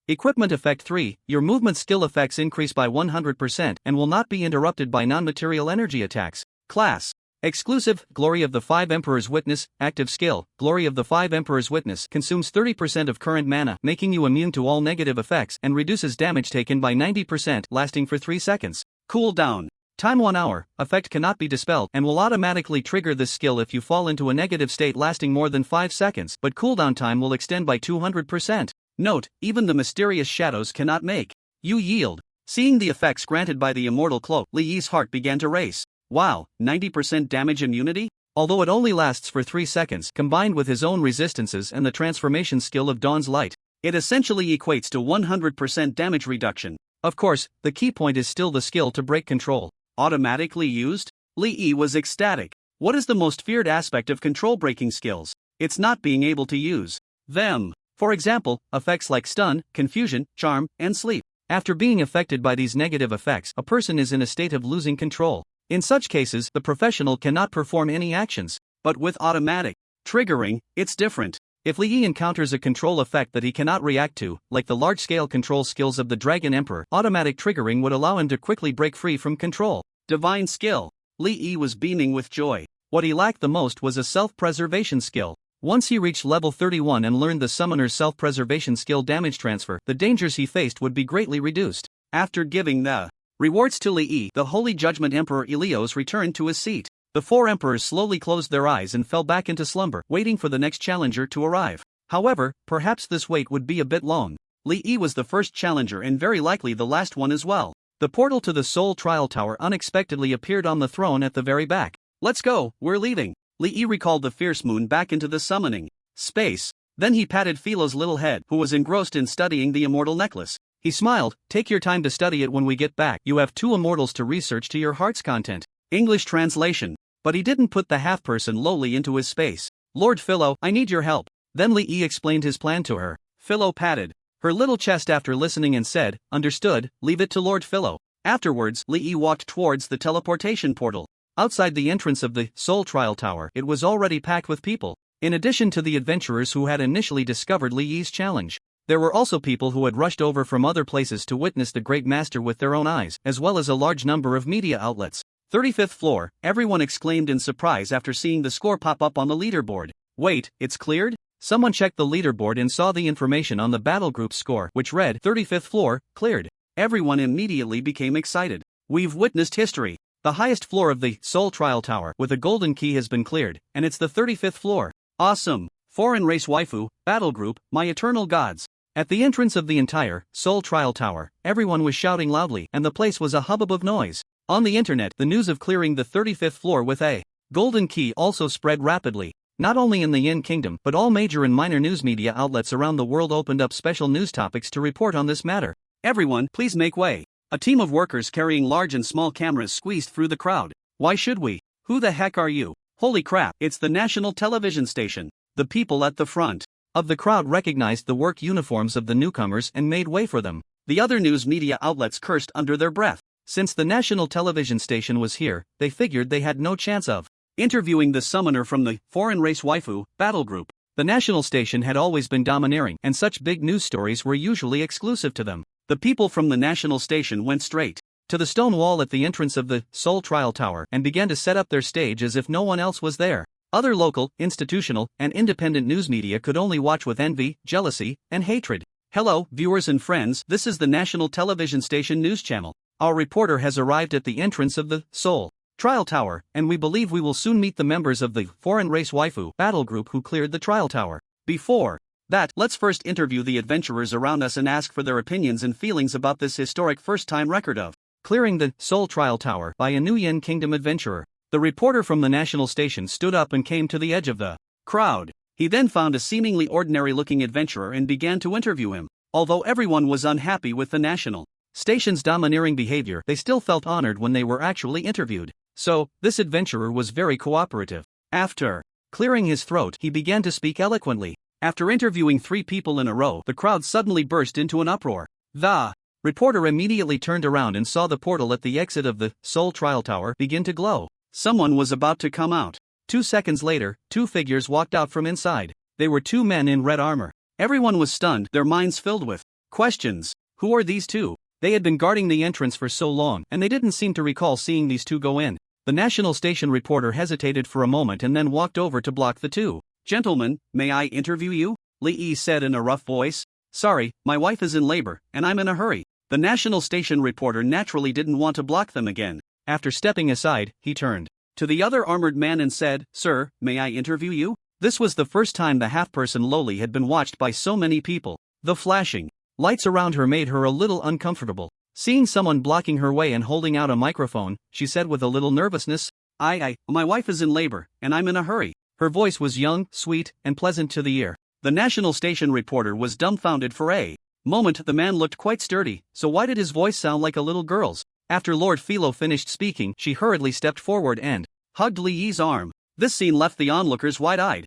Equipment effect 3, your movement skill effects increase by 100% and will not be interrupted by non-material energy attacks. Class exclusive, Glory of the 5 Emperor's Witness, active skill, Glory of the 5 Emperor's Witness consumes 30% of current mana, making you immune to all negative effects and reduces damage taken by 90%, lasting for 3 seconds. Cool down time 1 hour, effect cannot be dispelled and will automatically trigger this skill if you fall into a negative state lasting more than 5 seconds, but cooldown time will extend by 200%. Note, even the mysterious shadows cannot make you yield. Seeing the effects granted by the immortal cloak, Li Yi's heart began to race. Wow, 90% damage immunity? Although it only lasts for 3 seconds, combined with his own resistances and the transformation skill of Dawn's Light, it essentially equates to 100% damage reduction. Of course, the key point is still the skill to break control. Automatically used? Li Yi was ecstatic. What is the most feared aspect of control breaking skills? It's not being able to use them. For example, effects like stun, confusion, charm, and sleep. After being affected by these negative effects, a person is in a state of losing control. In such cases, the professional cannot perform any actions. But with automatic triggering, it's different. If Li Yi encounters a control effect that he cannot react to, like the large-scale control skills of the Dragon Emperor, automatic triggering would allow him to quickly break free from control. Divine skill. Li Yi was beaming with joy. What he lacked the most was a self-preservation skill. Once he reached level 31 and learned the summoner's self-preservation skill damage transfer, the dangers he faced would be greatly reduced. After giving the rewards to Li Yi, the Holy Judgment Emperor Ilios returned to his seat. The four emperors slowly closed their eyes and fell back into slumber, waiting for the next challenger to arrive. However, perhaps this wait would be a bit long. Li Yi was the first challenger and very likely the last one as well. The portal to the Seoul Trial Tower unexpectedly appeared on the throne at the very back. "Let's go, we're leaving." Li Yi recalled the fierce moon back into the summoning space. Then he patted Philo's little head, who was engrossed in studying the immortal necklace. He smiled, "Take your time to study it when we get back. You have 2 immortals to research to your heart's content." English translation. But he didn't put the half-person lowly into his space. "Lord Philo, I need your help." Then Li Yi explained his plan to her. Philo patted her little chest after listening and said, "Understood, leave it to Lord Philo." Afterwards, Li Yi walked towards the teleportation portal. Outside the entrance of the Seoul Trial Tower, it was already packed with people. In addition to the adventurers who had initially discovered Li Yi's challenge, there were also people who had rushed over from other places to witness the great master with their own eyes, as well as a large number of media outlets. 35th floor, everyone exclaimed in surprise after seeing the score pop up on the leaderboard. "Wait, it's cleared?" Someone checked the leaderboard and saw the information on the battle group's score, which read 35th floor, cleared. Everyone immediately became excited. "We've witnessed history. The highest floor of the Seoul Trial Tower with a golden key has been cleared, and it's the 35th floor. Awesome! Foreign race waifu, battle group, my eternal gods." At the entrance of the entire Seoul Trial Tower, everyone was shouting loudly, and the place was a hubbub of noise. On the internet, the news of clearing the 35th floor with a golden key also spread rapidly. Not only in the Yin Kingdom, but all major and minor news media outlets around the world opened up special news topics to report on this matter. "Everyone, please make way." A team of workers carrying large and small cameras squeezed through the crowd. "Why should we? Who the heck are you? Holy crap, it's the national television station." The people at the front of the crowd recognized the work uniforms of the newcomers and made way for them. The other news media outlets cursed under their breath. Since the national television station was here, they figured they had no chance of interviewing the summoner from the foreign race waifu battle group. The national station had always been domineering, and such big news stories were usually exclusive to them. The people from the national station went straight to the stone wall at the entrance of the Seoul Trial Tower and began to set up their stage as if no one else was there. Other local, institutional, and independent news media could only watch with envy, jealousy, and hatred. "Hello, viewers and friends, this is the national television station news channel. Our reporter has arrived at the entrance of the Seoul Trial Tower, and we believe we will soon meet the members of the foreign race waifu battle group who cleared the trial tower. Before that, let's first interview the adventurers around us and ask for their opinions and feelings about this historic first-time record of clearing the Seoul Trial Tower by a new Yin Kingdom adventurer." The reporter from the national station stood up and came to the edge of the crowd. He then found a seemingly ordinary-looking adventurer and began to interview him. Although everyone was unhappy with the national station's domineering behavior, they still felt honored when they were actually interviewed. So, this adventurer was very cooperative. After clearing his throat, he began to speak eloquently. After interviewing 3 people in a row, the crowd suddenly burst into an uproar. The reporter immediately turned around and saw the portal at the exit of the Seoul Trial Tower begin to glow. Someone was about to come out. 2 seconds later, 2 figures walked out from inside. They were 2 men in red armor. Everyone was stunned, their minds filled with questions. Who are these 2? They had been guarding the entrance for so long, and they didn't seem to recall seeing these 2 go in. The national station reporter hesitated for a moment and then walked over to block the 2. "Gentlemen, may I interview you?" Li Yi said in a rough voice. "Sorry, my wife is in labor, and I'm in a hurry." The national station reporter naturally didn't want to block them again. After stepping aside, he turned to the other armored man and said, "Sir, may I interview you?" This was the first time the half-person lowly had been watched by so many people. The flashing lights around her made her a little uncomfortable. Seeing someone blocking her way and holding out a microphone, she said with a little nervousness, My wife is in labor, and I'm in a hurry." Her voice was young, sweet, and pleasant to the ear. The national station reporter was dumbfounded for a moment. The man looked quite sturdy, so why did his voice sound like a little girl's? After Lord Philo finished speaking, she hurriedly stepped forward and hugged Li Yi's arm. This scene left the onlookers wide-eyed.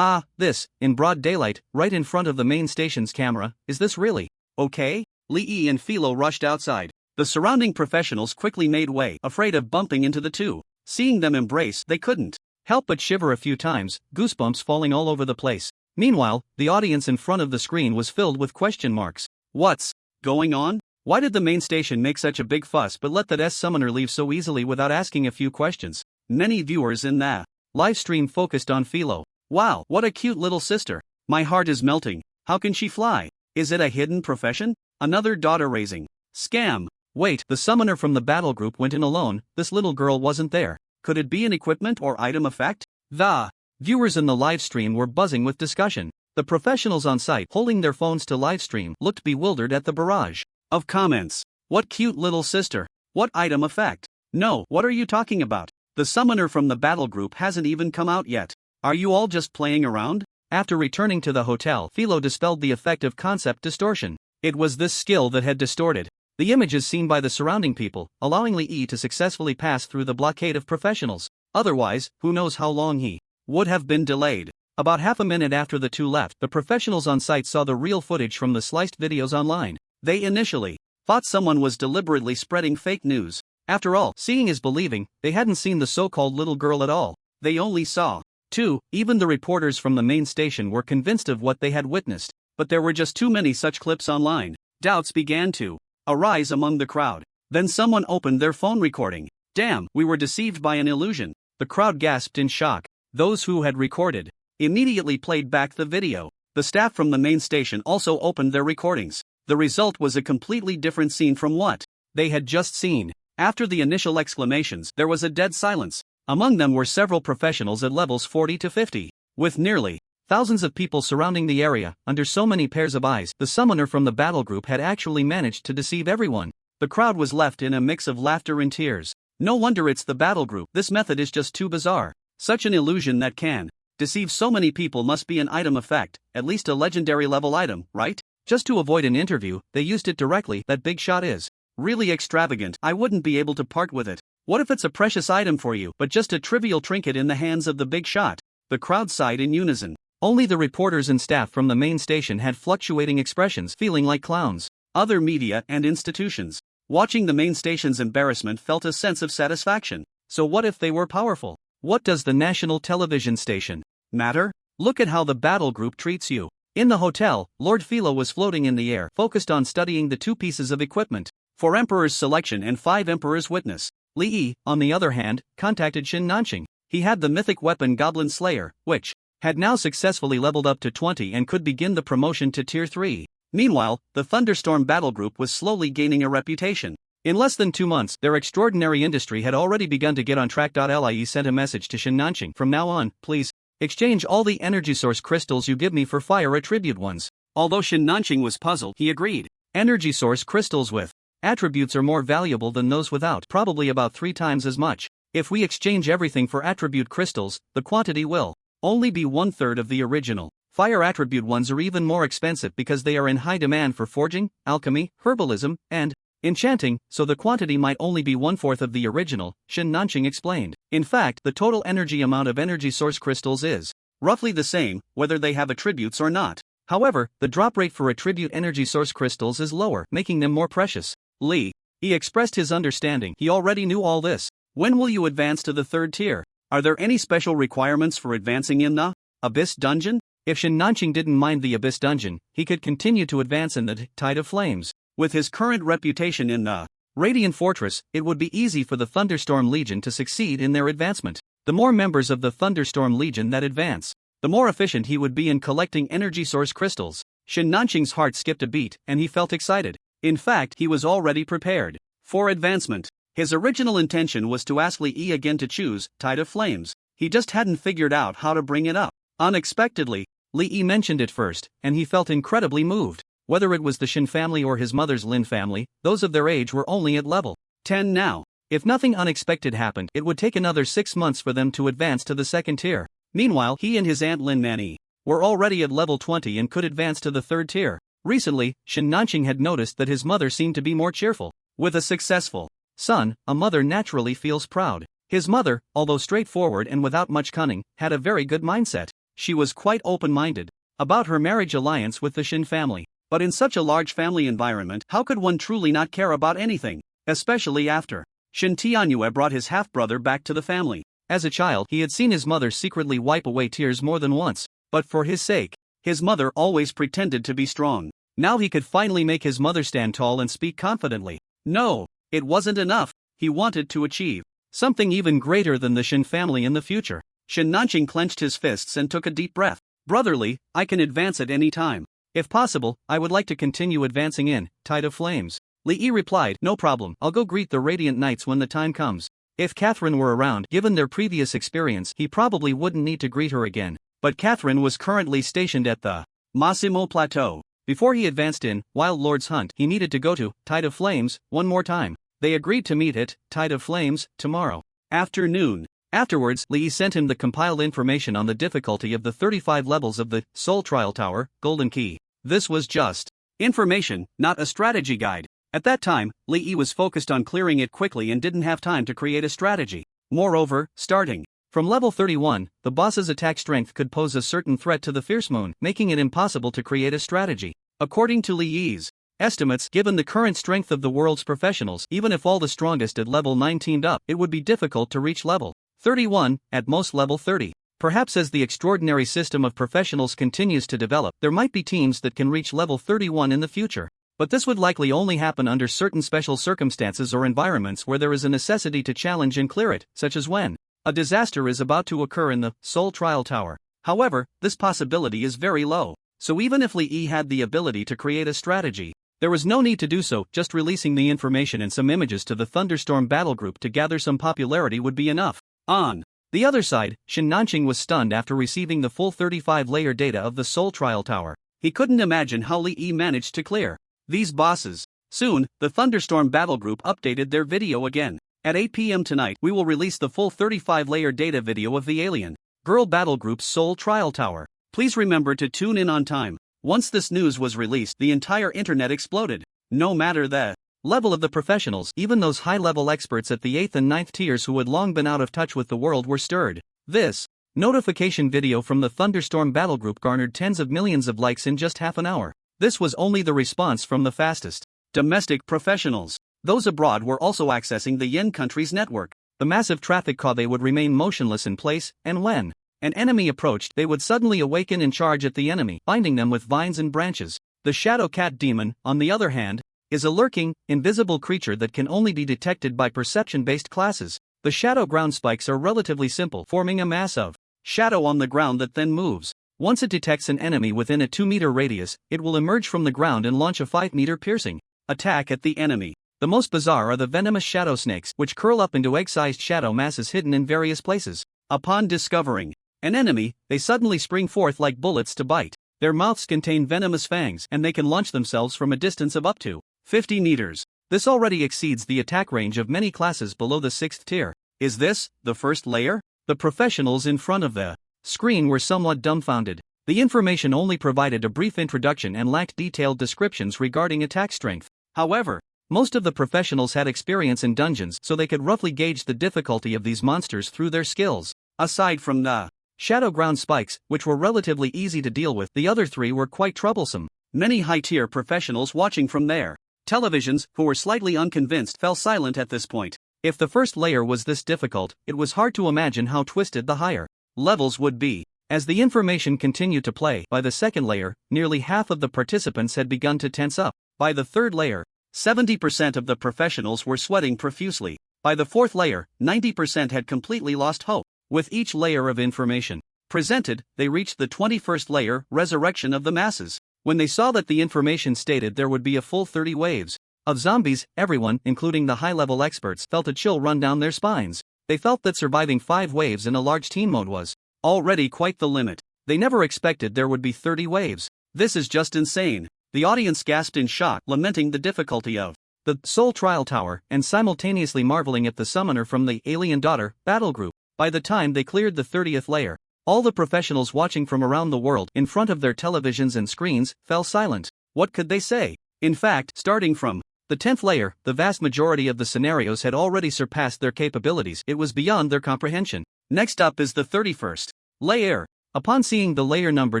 This, in broad daylight, right in front of the main station's camera, is this really okay? Li Yi and Philo rushed outside. The surrounding professionals quickly made way, afraid of bumping into the 2. Seeing them embrace, they couldn't help but shiver a few times, goosebumps falling all over the place. Meanwhile, the audience in front of the screen was filled with question marks. What's going on? Why did the main station make such a big fuss but let that summoner leave so easily without asking a few questions? Many viewers in the live stream focused on Philo. Wow, what a cute little sister. My heart is melting. How can she fly? Is it a hidden profession? Another daughter raising scam. Wait, the summoner from the battle group went in alone. This little girl wasn't there. Could it be an equipment or item effect? The viewers in the live stream were buzzing with discussion. The professionals on site, holding their phones to live stream, looked bewildered at the barrage of comments. What cute little sister? What item effect? No, what are you talking about? The summoner from the battle group hasn't even come out yet. Are you all just playing around? After returning to the hotel, Philo dispelled the effect of concept distortion. It was this skill that had distorted the images seen by the surrounding people, allowing Lee to successfully pass through the blockade of professionals. Otherwise, who knows how long he would have been delayed. About half a minute after the two left, the professionals on site saw the real footage from the sliced videos online. They initially thought someone was deliberately spreading fake news. After all, seeing is believing. They hadn't seen the so-called little girl at all. They only saw two. Even the reporters from the main station were convinced of what they had witnessed. But there were just too many such clips online. Doubts began to arise among the crowd. Then someone opened their phone recording. Damn, we were deceived by an illusion. The crowd gasped in shock. Those who had recorded immediately played back the video. The staff from the main station also opened their recordings. The result was a completely different scene from what they had just seen. After the initial exclamations, there was a dead silence. Among them were several professionals at levels 40 to 50. With nearly thousands of people surrounding the area, under so many pairs of eyes, the summoner from the battle group had actually managed to deceive everyone. The crowd was left in a mix of laughter and tears. No wonder it's the battle group. This method is just too bizarre. Such an illusion that can deceive so many people must be an item effect, at least a legendary level item, right? Just to avoid an interview, they used it directly. That big shot is really extravagant. I wouldn't be able to part with it. What if it's a precious item for you, but just a trivial trinket in the hands of the big shot? The crowd sighed in unison. Only the reporters and staff from the main station had fluctuating expressions, feeling like clowns. Other media and institutions, watching the main station's embarrassment, felt a sense of satisfaction. So what if they were powerful? What does the national television station matter? Look at how the battle group treats you. In the hotel, Lord Philo was floating in the air, focused on studying the two pieces of equipment. 4 Emperor's Selection and 5 Emperor's Witness. Li, on the other hand, contacted Shin Nanqing. He had the mythic weapon Goblin Slayer, which had now successfully leveled up to 20 and could begin the promotion to Tier 3. Meanwhile, the Thunderstorm battle group was slowly gaining a reputation. In less than 2 months, their extraordinary industry had already begun to get on track. Li sent a message to Shin Nanqing. From now on, please exchange all the energy source crystals you give me for fire attribute ones. Although Shin Nanqing was puzzled, he agreed. Energy source crystals with attributes are more valuable than those without, probably about 3 times as much. If we exchange everything for attribute crystals, the quantity will only be 1/3 of the original. Fire attribute ones are even more expensive because they are in high demand for forging, alchemy, herbalism, and enchanting, so the quantity might only be 1/4 of the original, Shin Nanqing explained. In fact, the total energy amount of energy source crystals is roughly the same, whether they have attributes or not. However, the drop rate for attribute energy source crystals is lower, making them more precious. He expressed his understanding. He already knew all this. When will you advance to the 3rd tier? Are there any special requirements for advancing in the Abyss Dungeon? If Shin Nanqing didn't mind the Abyss Dungeon, he could continue to advance in the Tide of Flames. With his current reputation in the Radiant Fortress, it would be easy for the Thunderstorm Legion to succeed in their advancement. The more members of the Thunderstorm Legion that advance, the more efficient he would be in collecting energy source crystals. Shin Nanqing's heart skipped a beat, and he felt excited. In fact, he was already prepared for advancement. His original intention was to ask Li again to choose Tide of Flames. He just hadn't figured out how to bring it up. Unexpectedly, Li mentioned it first, and he felt incredibly moved. Whether it was the Shin family or his mother's Lin family, those of their age were only at level 10 now. If nothing unexpected happened, it would take another 6 months for them to advance to the 2nd tier. Meanwhile, he and his aunt Lin Nani were already at level 20 and could advance to the 3rd tier. Recently, Shin Nanqing had noticed that his mother seemed to be more cheerful. With a successful son, a mother naturally feels proud. His mother, although straightforward and without much cunning, had a very good mindset. She was quite open-minded about her marriage alliance with the Shin family. But in such a large family environment, how could one truly not care about anything? Especially after Shin Tianyue brought his half-brother back to the family. As a child, he had seen his mother secretly wipe away tears more than once. But for his sake, his mother always pretended to be strong. Now he could finally make his mother stand tall and speak confidently. No, it wasn't enough. He wanted to achieve Something even greater than the Shin family in the future. Shin Nanqing clenched his fists and took a deep breath. Brotherly, I can advance at any time. If possible, I would like to continue advancing in Tide of Flames. Li Yi replied, no problem, I'll go greet the Radiant Knights when the time comes. If Catherine were around, given their previous experience, he probably wouldn't need to greet her again. But Catherine was currently stationed at the Massimo Plateau. Before he advanced in Wild Lord's Hunt, he needed to go to Tide of Flames one more time. They agreed to meet at Tide of Flames tomorrow afternoon. Afterwards, Li Yi sent him the compiled information on the difficulty of the 35 levels of the Soul Trial Tower, Golden Key. This was just information, not a strategy guide. At that time, Li Yi was focused on clearing it quickly and didn't have time to create a strategy. Moreover, starting from level 31, the boss's attack strength could pose a certain threat to the Fierce Moon, making it impossible to create a strategy. According to Li Yi's estimates, given the current strength of the world's professionals, even if all the strongest at level 9 teamed up, it would be difficult to reach level 31, at most level 30. Perhaps as the extraordinary system of professionals continues to develop, there might be teams that can reach level 31 in the future. But this would likely only happen under certain special circumstances or environments where there is a necessity to challenge and clear it, such as when a disaster is about to occur in the Soul Trial Tower. However, this possibility is very low. So even if Li Yi had the ability to create a strategy, there was no need to do so. Just releasing the information and some images to the Thunderstorm battle group to gather some popularity would be enough. On the other side, Shin Nanqing was stunned after receiving the full 35-layer data of the Soul Trial Tower. He couldn't imagine how Li Yi managed to clear these bosses. Soon, the Thunderstorm battle group updated their video again. At 8 p.m. tonight, we will release the full 35-layer data video of the Alien Girl battle group's Soul Trial Tower. Please remember to tune in on time. Once this news was released, the entire internet exploded. No matter the level of the professionals, even those high-level experts at the 8th and 9th tiers who had long been out of touch with the world were stirred. This notification video from the Thunderstorm battle group garnered tens of millions of likes in just half an hour. This was only the response from the fastest domestic professionals. Those abroad were also accessing the Yen country's network. The massive traffic caused they would remain motionless in place, and when an enemy approached, they would suddenly awaken and charge at the enemy, binding them with vines and branches. The Shadow Cat Demon, on the other hand, is a lurking, invisible creature that can only be detected by perception-based classes. The shadow ground spikes are relatively simple, forming a mass of shadow on the ground that then moves. Once it detects an enemy within a 2-meter radius, it will emerge from the ground and launch a 5-meter piercing attack at the enemy. The most bizarre are the venomous shadow snakes, which curl up into egg-sized shadow masses hidden in various places. Upon discovering an enemy, they suddenly spring forth like bullets to bite. Their mouths contain venomous fangs, and they can launch themselves from a distance of up to 50 meters. This already exceeds the attack range of many classes below the 6th tier. Is this the first layer? The professionals in front of the screen were somewhat dumbfounded. The information only provided a brief introduction and lacked detailed descriptions regarding attack strength. However, most of the professionals had experience in dungeons, so they could roughly gauge the difficulty of these monsters through their skills. Aside from the shadow ground spikes, which were relatively easy to deal with, the other 3 were quite troublesome. Many high-tier professionals watching from their televisions, who were slightly unconvinced, fell silent at this point. If the first layer was this difficult, it was hard to imagine how twisted the higher levels would be. As the information continued to play, by the second layer, nearly half of the participants had begun to tense up. By the third layer, 70% of the professionals were sweating profusely. By the fourth layer, 90% had completely lost hope. With each layer of information presented, they reached the 21st layer, resurrection of the masses. When they saw that the information stated there would be a full 30 waves of zombies, everyone, including the high-level experts, felt a chill run down their spines. They felt that surviving 5 waves in a large team mode was already quite the limit. They never expected there would be 30 waves. This is just insane. The audience gasped in shock, lamenting the difficulty of the Soul Trial Tower, and simultaneously marveling at the summoner from the Alien Daughter battle group. By the time they cleared the 30th layer, all the professionals watching from around the world, in front of their televisions and screens, fell silent. What could they say? In fact, starting from the 10th layer, the vast majority of the scenarios had already surpassed their capabilities. It was beyond their comprehension. Next up is the 31st layer. Upon seeing the layer number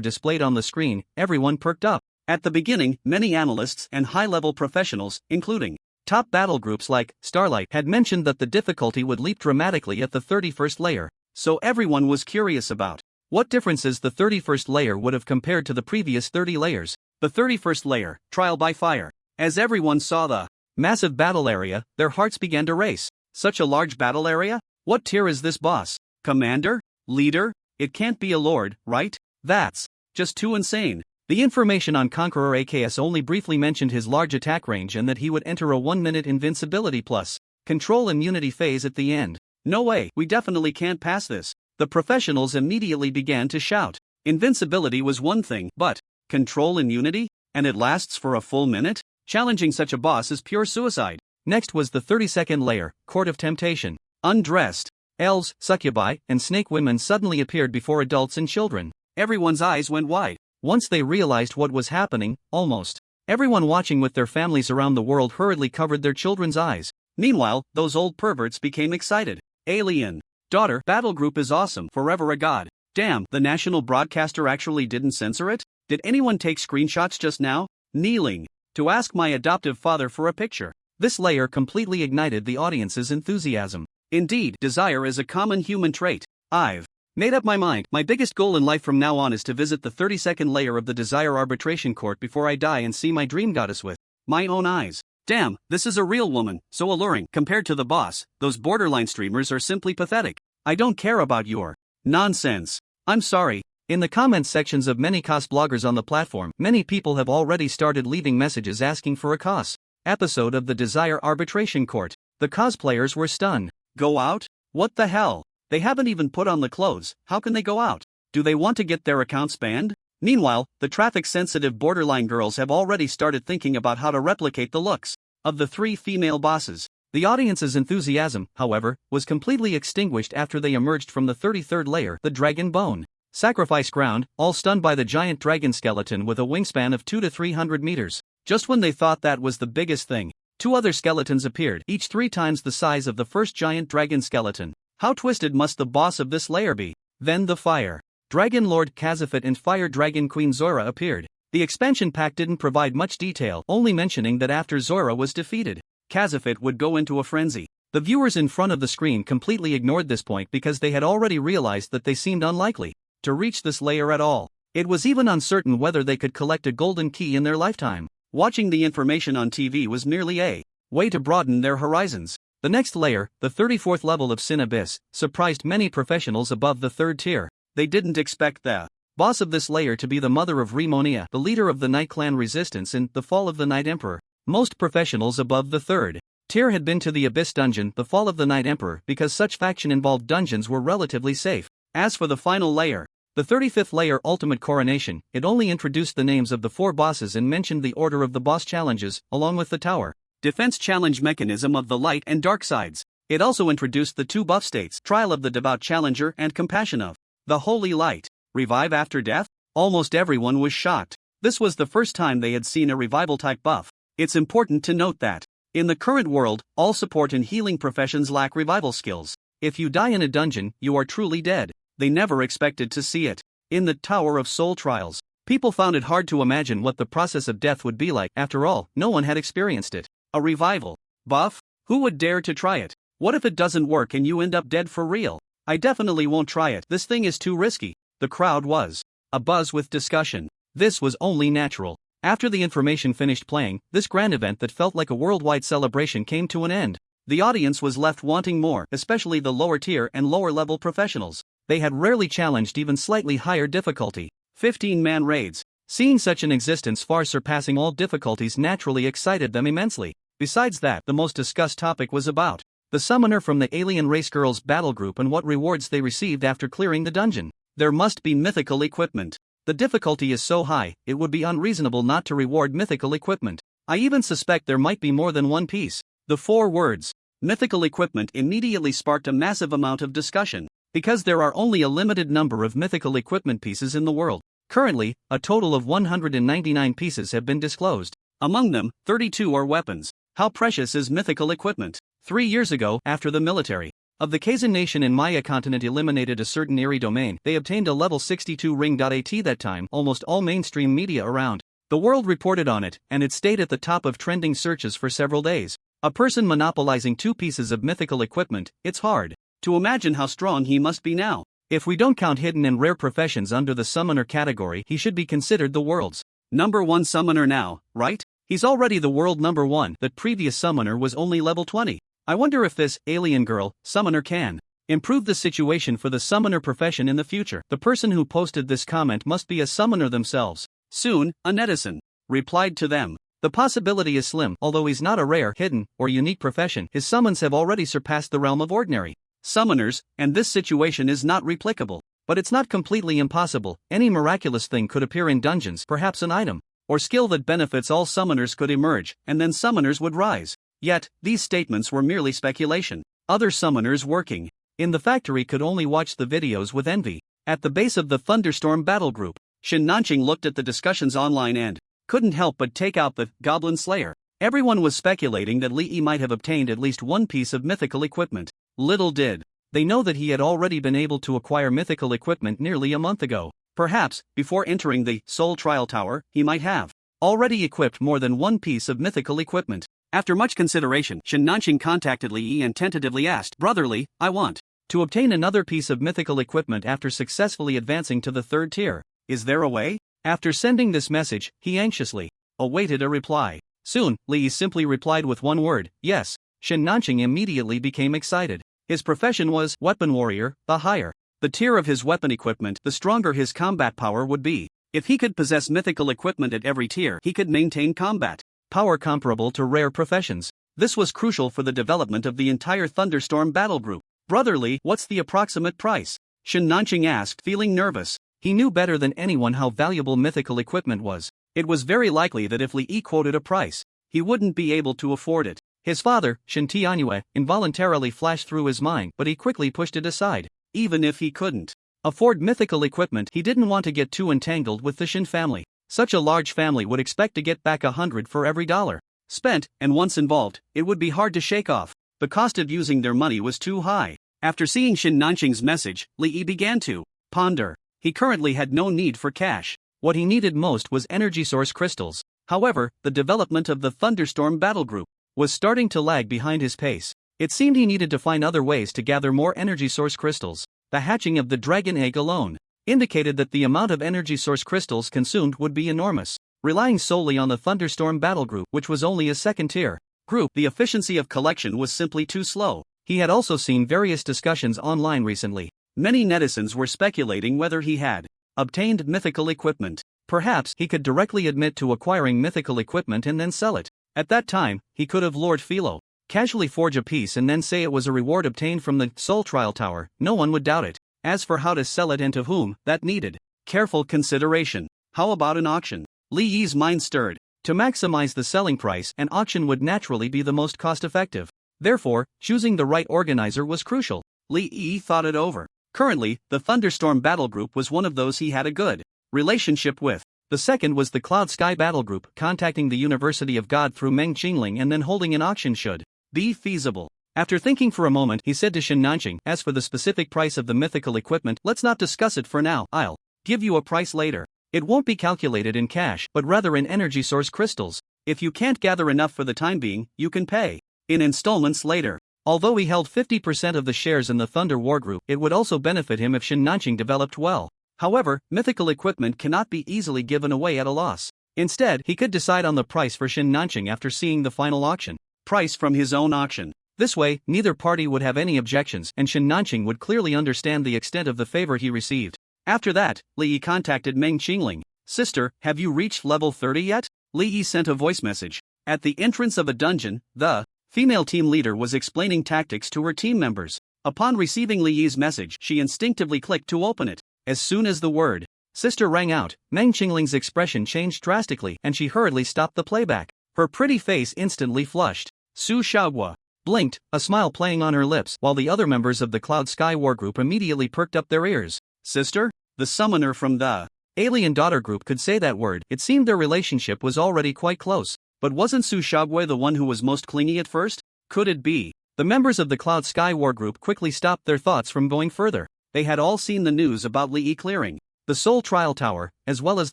displayed on the screen, everyone perked up. At the beginning, many analysts and high-level professionals, including top battle groups like Starlight, had mentioned that the difficulty would leap dramatically at the 31st layer. So everyone was curious about what differences the 31st layer would have compared to the previous 30 layers. The 31st layer, Trial by Fire. As everyone saw the massive battle area, their hearts began to race. Such a large battle area? What tier is this boss? Commander? Leader? It can't be a lord, right? That's just too insane. The information on Conqueror AKS only briefly mentioned his large attack range and that he would enter a 1-minute invincibility plus control immunity phase at the end. No way, we definitely can't pass this. The professionals immediately began to shout. Invincibility was one thing, but control immunity? And it lasts for a full minute? Challenging such a boss is pure suicide. Next was the 32nd layer, Court of Temptation. Undressed elves, succubi, and snake women suddenly appeared before adults and children. Everyone's eyes went wide. Once they realized what was happening, almost everyone watching with their families around the world hurriedly covered their children's eyes. Meanwhile, those old perverts became excited. Alien daughter battle group is awesome, forever a god. Damn, the national broadcaster actually didn't censor it? Did anyone take screenshots just now? Kneeling to ask my adoptive father for a picture. This layer completely ignited the audience's enthusiasm. Indeed, desire is a common human trait. I've made up my mind. My biggest goal in life from now on is to visit the 32nd layer of the Desire Arbitration Court before I die and see my dream goddess with my own eyes. Damn, this is a real woman, so alluring. Compared to the boss, those borderline streamers are simply pathetic. I don't care about your nonsense. I'm sorry. In the comments sections of many cos bloggers on the platform, many people have already started leaving messages asking for a cos episode of the Desire Arbitration Court. The cosplayers were stunned. Go out? What the hell? They haven't even put on the clothes, how can they go out? Do they want to get their accounts banned? Meanwhile, the traffic-sensitive borderline girls have already started thinking about how to replicate the looks of the 3 female bosses. The audience's enthusiasm, however, was completely extinguished after they emerged from the 33rd layer, the Dragon Bone Sacrifice Ground, all stunned by the giant dragon skeleton with a wingspan of 200 to 300 meters. Just when they thought that was the biggest thing, 2 other skeletons appeared, each 3 times the size of the first giant dragon skeleton. How twisted must the boss of this layer be? Then the Fire Dragon Lord Kazafit and Fire Dragon Queen Zora appeared. The expansion pack didn't provide much detail, only mentioning that after Zora was defeated, Kazafit would go into a frenzy. The viewers in front of the screen completely ignored this point because they had already realized that they seemed unlikely to reach this layer at all. It was even uncertain whether they could collect a golden key in their lifetime. Watching the information on TV was merely a way to broaden their horizons. The next layer, the 34th level of Sin Abyss, surprised many professionals above the 3rd tier. They didn't expect the boss of this layer to be the mother of Rimonia, the leader of the Night Clan resistance in The Fall of the Night Emperor. Most professionals above the 3rd tier had been to the Abyss dungeon, The Fall of the Night Emperor, because such faction-involved dungeons were relatively safe. As for the final layer, the 35th layer Ultimate Coronation, it only introduced the names of the 4 bosses and mentioned the order of the boss challenges, along with the tower defense challenge mechanism of the light and dark sides. It also introduced the 2 buff states, Trial of the Devout Challenger and Compassion of the Holy Light. Revive after death? Almost everyone was shocked. This was the first time they had seen a revival type buff. It's important to note that in the current world, all support and healing professions lack revival skills. If you die in a dungeon, you are truly dead. They never expected to see it. In the Tower of Soul Trials, people found it hard to imagine what the process of death would be like. After all, no one had experienced it. A revival buff? Who would dare to try it? What if it doesn't work and you end up dead for real? I definitely won't try it. This thing is too risky. The crowd was abuzz with discussion. This was only natural. After the information finished playing, this grand event that felt like a worldwide celebration came to an end. The audience was left wanting more, especially the lower tier and lower level professionals. They had rarely challenged even slightly higher difficulty 15-man raids. Seeing such an existence far surpassing all difficulties naturally excited them immensely. Besides that, the most discussed topic was about the summoner from the alien race girls battle group and what rewards they received after clearing the dungeon. There must be mythical equipment. The difficulty is so high, it would be unreasonable not to reward mythical equipment. I even suspect there might be more than one piece. The 4 words, mythical equipment, immediately sparked a massive amount of discussion. Because there are only a limited number of mythical equipment pieces in the world. Currently, a total of 199 pieces have been disclosed. Among them, 32 are weapons. How precious is mythical equipment? 3 years ago, after the military of the Kazan nation in Maya continent eliminated a certain eerie domain, they obtained a level 62 ring.at. That time, almost all mainstream media around the world reported on it, and it stayed at the top of trending searches for several days. A person monopolizing 2 pieces of mythical equipment, it's hard to imagine how strong he must be now. If we don't count hidden and rare professions under the summoner category, he should be considered the world's #1 summoner now, right? He's already the world #1. That previous summoner was only level 20. I wonder if this alien girl summoner can improve the situation for the summoner profession in the future. The person who posted this comment must be a summoner themselves. Soon, a netizen replied to them. The possibility is slim, although he's not a rare, hidden, or unique profession. His summons have already surpassed the realm of ordinary summoners, and this situation is not replicable. But it's not completely impossible. Any miraculous thing could appear in dungeons, perhaps an item or skill that benefits all summoners could emerge, and then summoners would rise. Yet, these statements were merely speculation. Other summoners working in the factory could only watch the videos with envy. At the base of the Thunderstorm battle group, Shin Nanqing looked at the discussions online and couldn't help but take out the Goblin Slayer. Everyone was speculating that Li Yi might have obtained at least one piece of mythical equipment. Little did they know that he had already been able to acquire mythical equipment nearly a month ago. Perhaps, before entering the Soul Trial Tower, he might have already equipped more than one piece of mythical equipment. After much consideration, Shin Nanqing contacted Li Yi and tentatively asked, "Brother Li, I want to obtain another piece of mythical equipment after successfully advancing to the 3rd tier. Is there a way?" After sending this message, he anxiously awaited a reply. Soon, Li Yi simply replied with one word, "Yes." Shin Nanqing immediately became excited. His profession was weapon warrior. The higher the tier of his weapon equipment, the stronger his combat power would be. If he could possess mythical equipment at every tier, he could maintain combat power comparable to rare professions. This was crucial for the development of the entire Thunderstorm battle group. "Brother Li, what's the approximate price?" Shin Nanqing asked, feeling nervous. He knew better than anyone how valuable mythical equipment was. It was very likely that if Li Yi quoted a price, he wouldn't be able to afford it. His father, Shin Tianyue, involuntarily flashed through his mind, but he quickly pushed it aside. Even if he couldn't afford mythical equipment, he didn't want to get too entangled with the Shin family. Such a large family would expect to get back 100 for every dollar spent, and once involved, it would be hard to shake off. The cost of using their money was too high. After seeing Shin Nanqing's message, Li Yi began to ponder. He currently had no need for cash. What he needed most was energy source crystals. However, the development of the Thunderstorm battle group was starting to lag behind his pace. It seemed he needed to find other ways to gather more energy source crystals. The hatching of the dragon egg alone indicated that the amount of energy source crystals consumed would be enormous. Relying solely on the Thunderstorm battle group, which was only a 2nd tier group, the efficiency of collection was simply too slow. He had also seen various discussions online recently. Many netizens were speculating whether he had obtained mythical equipment. Perhaps he could directly admit to acquiring mythical equipment and then sell it. At that time, he could have Lord Philo casually forge a piece and then say it was a reward obtained from the Soul Trial Tower. No one would doubt it. As for how to sell it and to whom, that needed careful consideration. How about an auction? Li Yi's mind stirred. To maximize the selling price, an auction would naturally be the most cost-effective. Therefore, choosing the right organizer was crucial. Li Yi thought it over. Currently, the Thunderstorm battle group was one of those he had a good relationship with. The second was the Cloud Sky battle group. Contacting the University of God through Meng Qingling and then holding an auction should be feasible. After thinking for a moment, he said to Shin Nanqing, "As for the specific price of the mythical equipment, let's not discuss it for now. I'll give you a price later. It won't be calculated in cash, but rather in energy source crystals. If you can't gather enough for the time being, you can pay in installments later." Although he held 50% of the shares in the Thunder War Group, it would also benefit him if Shin Nanqing developed well. However, mythical equipment cannot be easily given away at a loss. Instead, he could decide on the price for Shin Nanqing after seeing the final auction price from his own auction. This way, neither party would have any objections, and Shin Nanqing would clearly understand the extent of the favor he received. After that, Li Yi contacted Meng Qingling. "Sister, have you reached level 30 yet?" Li Yi sent a voice message. At the entrance of a dungeon, the female team leader was explaining tactics to her team members. Upon receiving Li Yi's message, she instinctively clicked to open it. As soon as the word "sister" rang out, Meng Qingling's expression changed drastically, and she hurriedly stopped the playback. Her pretty face instantly flushed. Su Xiaoguo blinked, a smile playing on her lips, while the other members of the Cloud Sky War Group immediately perked up their ears. "Sister?" The summoner from the Alien Daughter Group could say that word. It seemed their relationship was already quite close. But wasn't Su Xiaoguo the one who was most clingy at first? Could it be? The members of the Cloud Sky War Group quickly stopped their thoughts from going further. They had all seen the news about Li Yi clearing the Soul Trial Tower, as well as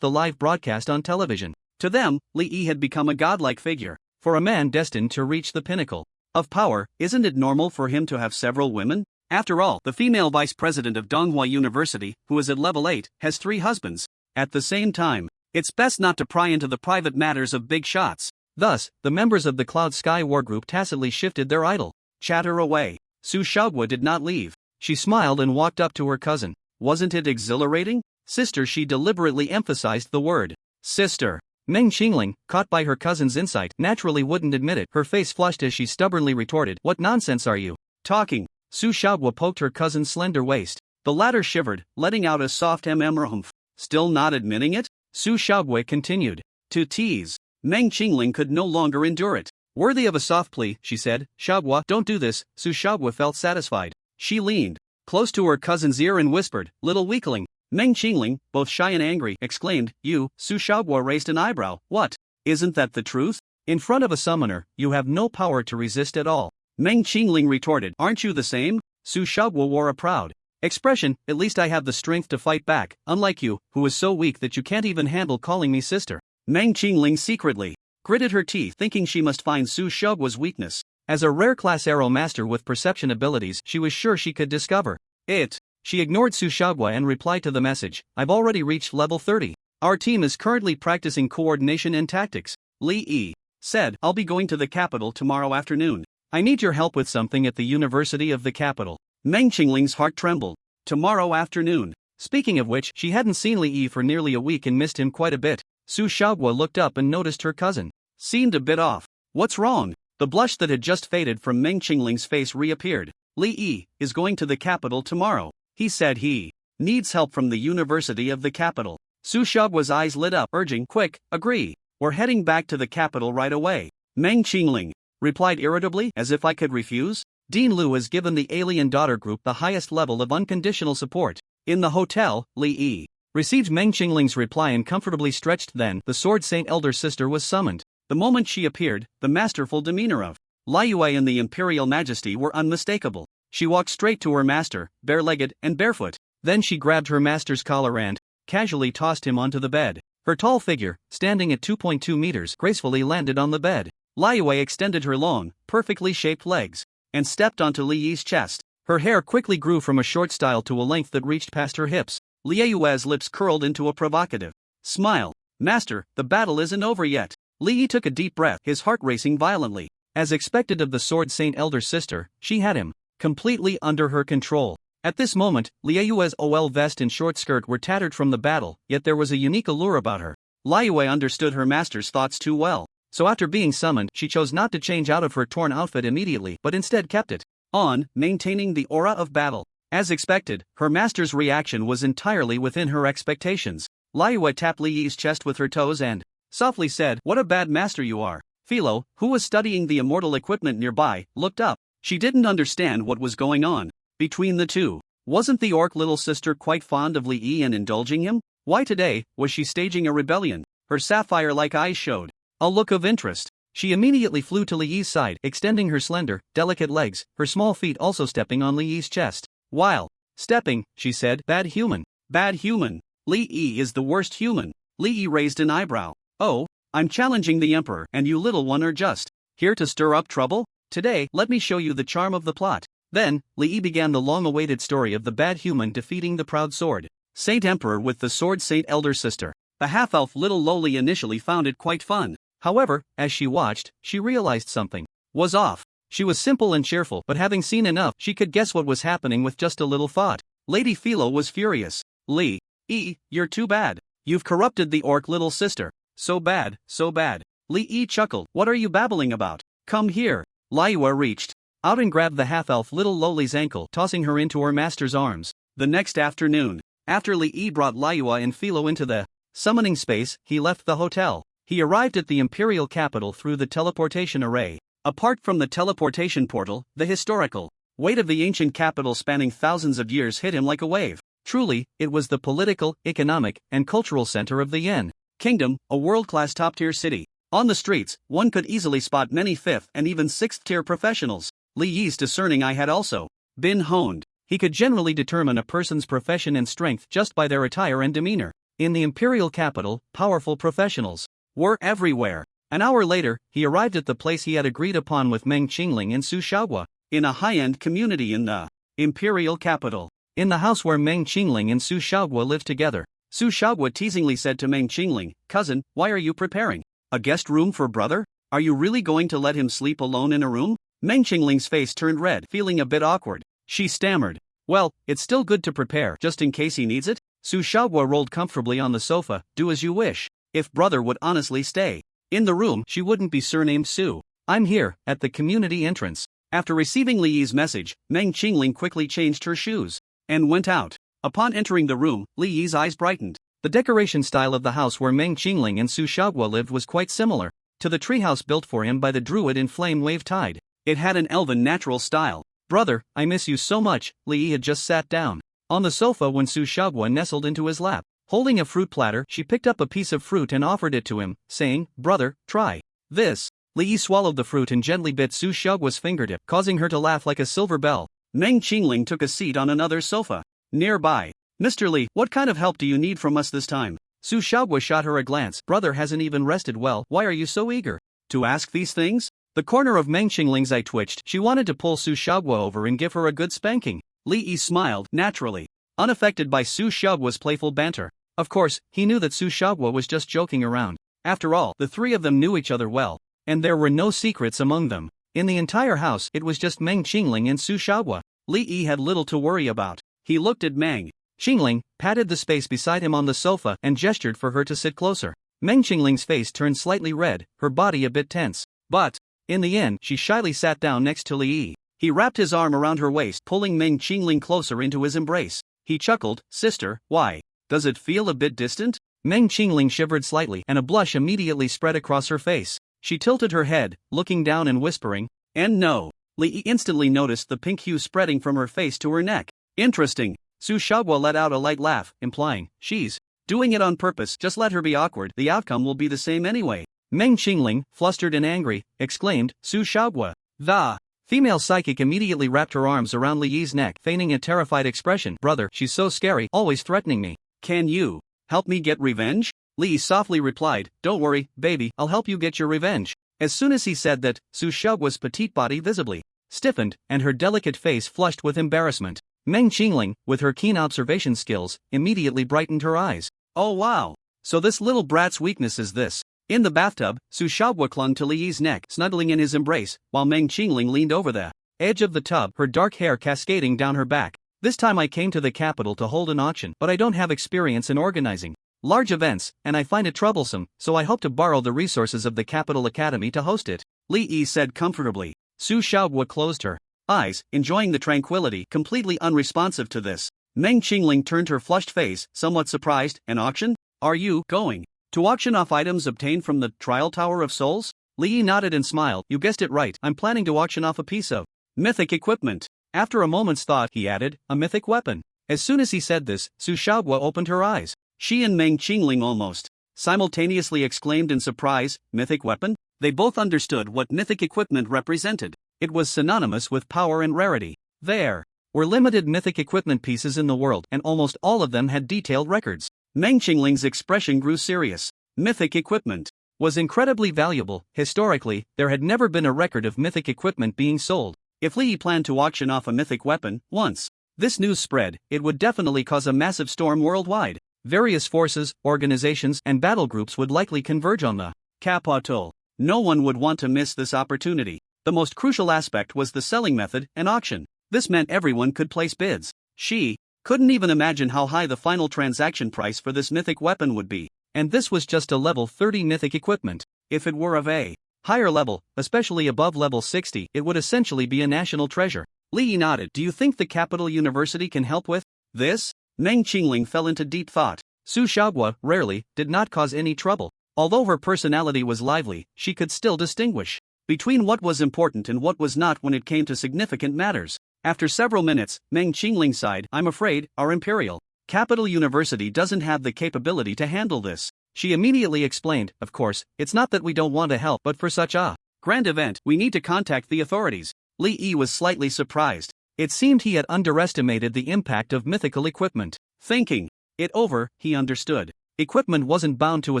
the live broadcast on television. To them, Li Yi had become a godlike figure. For a man destined to reach the pinnacle of power, isn't it normal for him to have several women? After all, the female vice president of Donghua University, who is at level 8, has 3 husbands. At the same time, it's best not to pry into the private matters of big shots. Thus, the members of the Cloud Sky War Group tacitly shifted their idol chatter away. Su Xiaohua did not leave. She smiled and walked up to her cousin. Wasn't it exhilarating? Sister, she deliberately emphasized the word. Sister. Meng Qingling, caught by her cousin's insight, naturally wouldn't admit it. Her face flushed as she stubbornly retorted, "What nonsense are you talking?" Su Xiaohua poked her cousin's slender waist. The latter shivered, letting out a soft humph. Still not admitting it? Su Xiaohua continued to tease. Meng Qingling could no longer endure it. Worthy of a soft plea, she said, "Xiaohua, don't do this." Su Xiaohua felt satisfied. She leaned close to her cousin's ear and whispered, "Little weakling." Meng Qingling, both shy and angry, exclaimed, "You?" Su Xiaohua raised an eyebrow. "What? Isn't that the truth? In front of a summoner, you have no power to resist at all." Meng Qingling retorted, "Aren't you the same?" Su Xiaohua wore a proud expression. "At least I have the strength to fight back, unlike you, who is so weak that you can't even handle calling me sister." Meng Qingling secretly gritted her teeth, thinking she must find Su Xiaohua's weakness. As a rare-class arrow master with perception abilities, she was sure she could discover it. She ignored Su Xiaohua and replied to the message, "I've already reached level 30. Our team is currently practicing coordination and tactics." Li Yi said, "I'll be going to the capital tomorrow afternoon. I need your help with something at the University of the capital." Meng Qingling's heart trembled. Tomorrow afternoon. Speaking of which, she hadn't seen Li Yi for nearly a week and missed him quite a bit. Su Xiaohua looked up and noticed her cousin seemed a bit off. "What's wrong?" The blush that had just faded from Meng Qingling's face reappeared. "Li Yi is going to the capital tomorrow. He said he needs help from the University of the capital." Su Xiaohua's eyes lit up, urging, "Quick, agree. We're heading back to the capital right away." Meng Qingling replied irritably, "As if I could refuse? Dean Lu has given the alien daughter group the highest level of unconditional support." In the hotel, Li Yi received Meng Qingling's reply and comfortably stretched. Then, the Sword Saint elder sister was summoned. The moment she appeared, the masterful demeanor of Lai Yue and the imperial majesty were unmistakable. She walked straight to her master, bare-legged and barefoot. Then she grabbed her master's collar and casually tossed him onto the bed. Her tall figure, standing at 2.2 meters, gracefully landed on the bed. Lai Yue extended her long, perfectly shaped legs and stepped onto Li Yi's chest. Her hair quickly grew from a short style to a length that reached past her hips. Li Yue's lips curled into a provocative smile. "Master, the battle isn't over yet." Li Yi took a deep breath, his heart racing violently. As expected of the Sword Saint elder sister, she had him completely under her control. At this moment, Li Yue's OL vest and short skirt were tattered from the battle, yet there was a unique allure about her. Lai Yue understood her master's thoughts too well, so after being summoned, she chose not to change out of her torn outfit immediately but instead kept it on, maintaining the aura of battle. As expected, her master's reaction was entirely within her expectations. Lai Yue tapped Li Yi's chest with her toes and softly said, "What a bad master you are." Philo, who was studying the immortal equipment nearby, looked up. She didn't understand what was going on between the two. Wasn't the orc little sister quite fond of Li Yi and indulging him? Why today was she staging a rebellion? Her sapphire-like eyes showed a look of interest. She immediately flew to Li Yi's side, extending her slender, delicate legs, her small feet also stepping on Li Yi's chest. While stepping, she said, "Bad human. Bad human. Li Yi is the worst human." Li Yi raised an eyebrow. "Oh, I'm challenging the emperor, and you little one are just here to stir up trouble? Today, let me show you the charm of the plot." Then, Li Yi began the long-awaited story of the bad human defeating the proud Sword Saint Emperor with the Sword Saint elder sister. The half-elf little lowly initially found it quite fun. However, as she watched, she realized something was off. She was simple and cheerful, but having seen enough, she could guess what was happening with just a little thought. Lady Philo was furious. "Li Yi, you're too bad. You've corrupted the orc little sister. So bad, so bad." Li Yi chuckled. "What are you babbling about? Come here." Lai Yue reached out and grabbed the half-elf little lowly's ankle, tossing her into her master's arms. The next afternoon, after Li Yi brought Lai Yue and Philo into the summoning space, he left the hotel. He arrived at the imperial capital through the teleportation array. Apart from the teleportation portal, the historical weight of the ancient capital spanning thousands of years hit him like a wave. Truly, it was the political, economic, and cultural center of the Yen Kingdom, a world-class top-tier city. On the streets, one could easily spot many 5th and even 6th-tier professionals. Li Yi's discerning eye had also been honed. He could generally determine a person's profession and strength just by their attire and demeanor. In the imperial capital, powerful professionals were everywhere. An hour later, he arrived at the place he had agreed upon with Meng Qingling and Su Xiaohua, in a high-end community in the imperial capital. In the house where Meng Qingling and Su Xiaohua lived together, Su Xiaohua teasingly said to Meng Qingling, "Cousin, why are you preparing a guest room for brother? Are you really going to let him sleep alone in a room?" Meng Qingling's face turned red, feeling a bit awkward. She stammered. Well, it's still good to prepare, just in case he needs it. Su Xiaoguo rolled comfortably on the sofa. Do as you wish. If brother would honestly stay in the room, she wouldn't be surnamed Su. I'm here, at the community entrance. After receiving Li Yi's message, Meng Qingling quickly changed her shoes and went out. Upon entering the room, Li Yi's eyes brightened. The decoration style of the house where Meng Qingling and Su Xiaoguo lived was quite similar to the treehouse built for him by the druid in Flame Wave Tide. It had an elven natural style. Brother, I miss you so much. Li Yi had just sat down on the sofa when Su Xiaoguo nestled into his lap. Holding a fruit platter, she picked up a piece of fruit and offered it to him, saying, Brother, try this. Li Yi swallowed the fruit and gently bit Su Xiaoguo's fingertip, causing her to laugh like a silver bell. Meng Qingling took a seat on another sofa nearby. Mr. Li, what kind of help do you need from us this time? Su Xiaoguo shot her a glance. Brother hasn't even rested well. Why are you so eager to ask these things? The corner of Meng Qingling's eye twitched. She wanted to pull Su Xiaoguo over and give her a good spanking. Li Yi smiled, naturally, unaffected by Su Xiaoguo's playful banter. Of course, he knew that Su Xiaoguo was just joking around. After all, the three of them knew each other well, and there were no secrets among them. In the entire house, it was just Meng Qingling and Su Xiaoguo. Li Yi had little to worry about. He looked at Meng Qingling, patted the space beside him on the sofa, and gestured for her to sit closer. Meng Qingling's face turned slightly red, her body a bit tense. But, in the end, she shyly sat down next to Li Yi. He wrapped his arm around her waist, pulling Meng Qingling closer into his embrace. He chuckled, Sister, why? Does it feel a bit distant? Meng Qingling shivered slightly, and a blush immediately spread across her face. She tilted her head, looking down and whispering, and no. Li Yi instantly noticed the pink hue spreading from her face to her neck. Interesting. Su Xiaoguo let out a light laugh, implying, she's doing it on purpose. Just let her be awkward, the outcome will be the same anyway. Meng Qingling, flustered and angry, exclaimed, Su Xiaoguo. The female psychic immediately wrapped her arms around Li Yi's neck, feigning a terrified expression. Brother, she's so scary, always threatening me. Can you help me get revenge? Li Yi softly replied, Don't worry, baby, I'll help you get your revenge. As soon as he said that, Su Xiaoguo's petite body visibly stiffened, and her delicate face flushed with embarrassment. Meng Qingling, with her keen observation skills, immediately brightened her eyes. Oh wow! So this little brat's weakness is this. In the bathtub, Su Xiaoguo clung to Li Yi's neck, snuggling in his embrace, while Meng Qingling leaned over the edge of the tub, her dark hair cascading down her back. This time I came to the capital to hold an auction, but I don't have experience in organizing large events, and I find it troublesome, so I hope to borrow the resources of the Capital Academy to host it. Li Yi said comfortably. Su Xiaoguo closed her eyes, enjoying the tranquility, completely unresponsive to this. Meng Qingling turned her flushed face, somewhat surprised. An auction? Are you going to auction off items obtained from the Trial Tower of Souls? Li Yi nodded and smiled. You guessed it right, I'm planning to auction off a piece of mythic equipment. After a moment's thought, he added, a mythic weapon. As soon as he said this, Su Xiaoguo opened her eyes. She and Meng Qingling almost simultaneously exclaimed in surprise, mythic weapon? They both understood what mythic equipment represented. It was synonymous with power and rarity. There were limited mythic equipment pieces in the world, and almost all of them had detailed records. Meng Qingling's expression grew serious. Mythic equipment was incredibly valuable. Historically, there had never been a record of mythic equipment being sold. If Li Yi planned to auction off a mythic weapon, once this news spread, it would definitely cause a massive storm worldwide. Various forces, organizations, and battle groups would likely converge on the capital. No one would want to miss this opportunity. The most crucial aspect was the selling method, an auction. This meant everyone could place bids. She couldn't even imagine how high the final transaction price for this mythic weapon would be. And this was just a level 30 mythic equipment. If it were of a higher level, especially above level 60, it would essentially be a national treasure. Li Yi nodded. Do you think the Capital University can help with this? Meng Qingling fell into deep thought. Su Xiaoguo, rarely, did not cause any trouble. Although her personality was lively, she could still distinguish between what was important and what was not when it came to significant matters. After several minutes, Meng Qingling sighed. I'm afraid, our Imperial Capital University doesn't have the capability to handle this. She immediately explained, of course, it's not that we don't want to help, but for such a grand event, we need to contact the authorities. Li Yi was slightly surprised. It seemed he had underestimated the impact of mythical equipment. Thinking it over, he understood. Equipment wasn't bound to a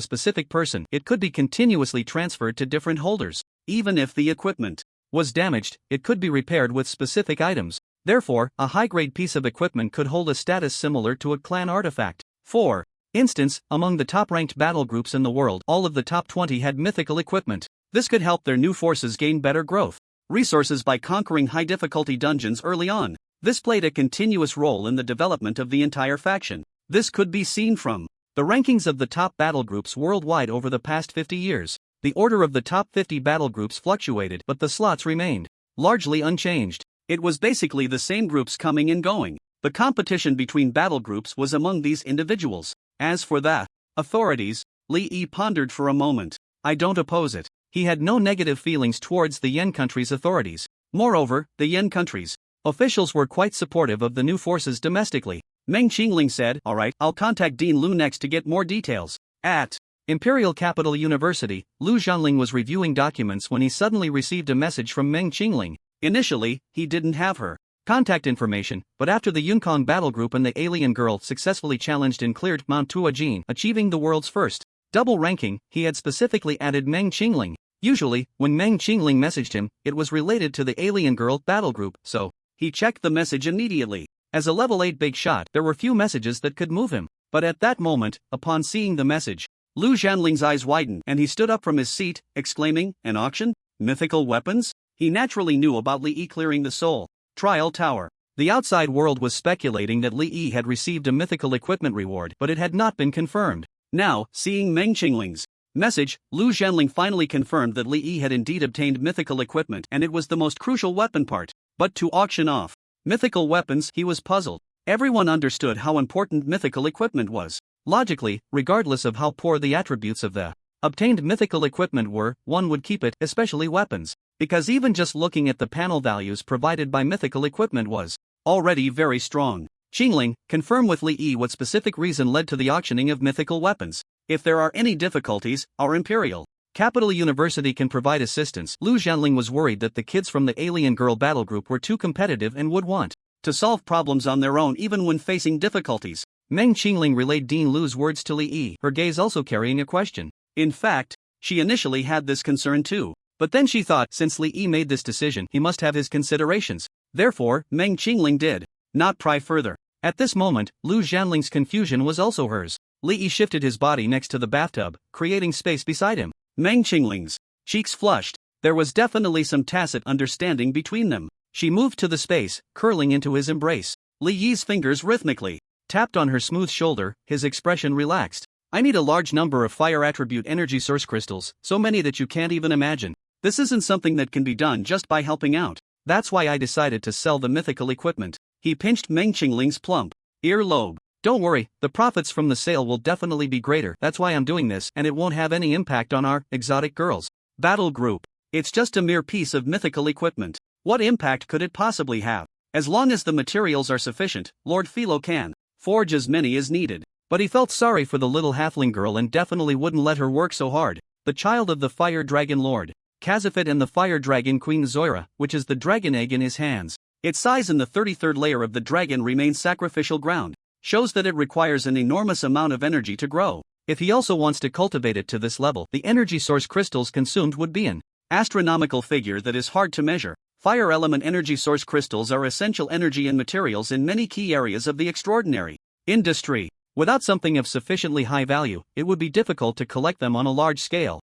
specific person, it could be continuously transferred to different holders. Even if the equipment was damaged, it could be repaired with specific items. Therefore, a high-grade piece of equipment could hold a status similar to a clan artifact. For instance, among the top-ranked battle groups in the world, all of the top 20 had mythical equipment. This could help their new forces gain better growth. resources by conquering high-difficulty dungeons early on. This played a continuous role in the development of the entire faction. This could be seen from the rankings of the top battle groups worldwide over the past 50 years. The order of the top 50 battle groups fluctuated, but the slots remained largely unchanged. It was basically the same groups coming and going. The competition between battle groups was among these individuals. As for the authorities, Li Yi pondered for a moment. I don't oppose it. He had no negative feelings towards the Yen country's authorities. Moreover, the Yen country's officials were quite supportive of the new forces domestically. Meng Qingling said, "Alright, I'll contact Dean Lu next to get more details." At Imperial Capital University, Lu Zhanling was reviewing documents when he suddenly received a message from Meng Qingling. Initially, he didn't have her contact information, but after the Yunкong battle group and the alien girl successfully challenged and cleared Mount Tuajin, achieving the world's first double ranking, he had specifically added Meng Qingling. Usually, when Meng Qingling messaged him, it was related to the alien girl battle group, so he checked the message immediately. As a level 8 big shot, there were few messages that could move him. But at that moment, upon seeing the message, Lu Zhanling's eyes widened and he stood up from his seat, exclaiming, "An auction? Mythical weapons?" He naturally knew about Li Yi clearing the Soul Trial Tower. The outside world was speculating that Li Yi had received a mythical equipment reward, but it had not been confirmed. Now, seeing Meng Qingling's message, Lu Zhanling finally confirmed that Li Yi had indeed obtained mythical equipment and it was the most crucial weapon part. But to auction off mythical weapons, he was puzzled. Everyone understood how important mythical equipment was. Logically, regardless of how poor the attributes of the obtained mythical equipment were, one would keep it, especially weapons, because even just looking at the panel values provided by mythical equipment was already very strong. Qingling, confirm with Li Yi what specific reason led to the auctioning of mythical weapons. If there are any difficulties, our Imperial Capital University can provide assistance. Lu Zhanling was worried that the kids from the alien girl battle group were too competitive and would want to solve problems on their own even when facing difficulties. Meng Qingling relayed Dean Lu's words to Li Yi, her gaze also carrying a question. In fact, she initially had this concern too, but then she thought since Li Yi made this decision, he must have his considerations. Therefore, Meng Qingling did not pry further. At this moment, Lu Zhanling's confusion was also hers. Li Yi shifted his body next to the bathtub, creating space beside him. Meng Qingling's cheeks flushed. There was definitely some tacit understanding between them. She moved to the space, curling into his embrace. Li Yi's fingers rhythmically tapped on her smooth shoulder, his expression relaxed. I need a large number of fire attribute energy source crystals, so many that you can't even imagine. This isn't something that can be done just by helping out. That's why I decided to sell the mythical equipment. He pinched Meng Qingling's plump earlobe. Don't worry, the profits from the sale will definitely be greater. That's why I'm doing this, and it won't have any impact on our exotic girls battle group. It's just a mere piece of mythical equipment. What impact could it possibly have? As long as the materials are sufficient, Lord Philo can forge as many as needed. But he felt sorry for the little halfling girl and definitely wouldn't let her work so hard. The child of the Fire Dragon Lord Kazafit and the Fire Dragon Queen Zoira, which is the dragon egg in his hands. Its size in the 33rd layer of the dragon remains sacrificial ground. Shows that it requires an enormous amount of energy to grow. If he also wants to cultivate it to this level, the energy source crystals consumed would be an astronomical figure that is hard to measure. Fire element energy source crystals are essential energy and materials in many key areas of the extraordinary industry. Without something of sufficiently high value, it would be difficult to collect them on a large scale.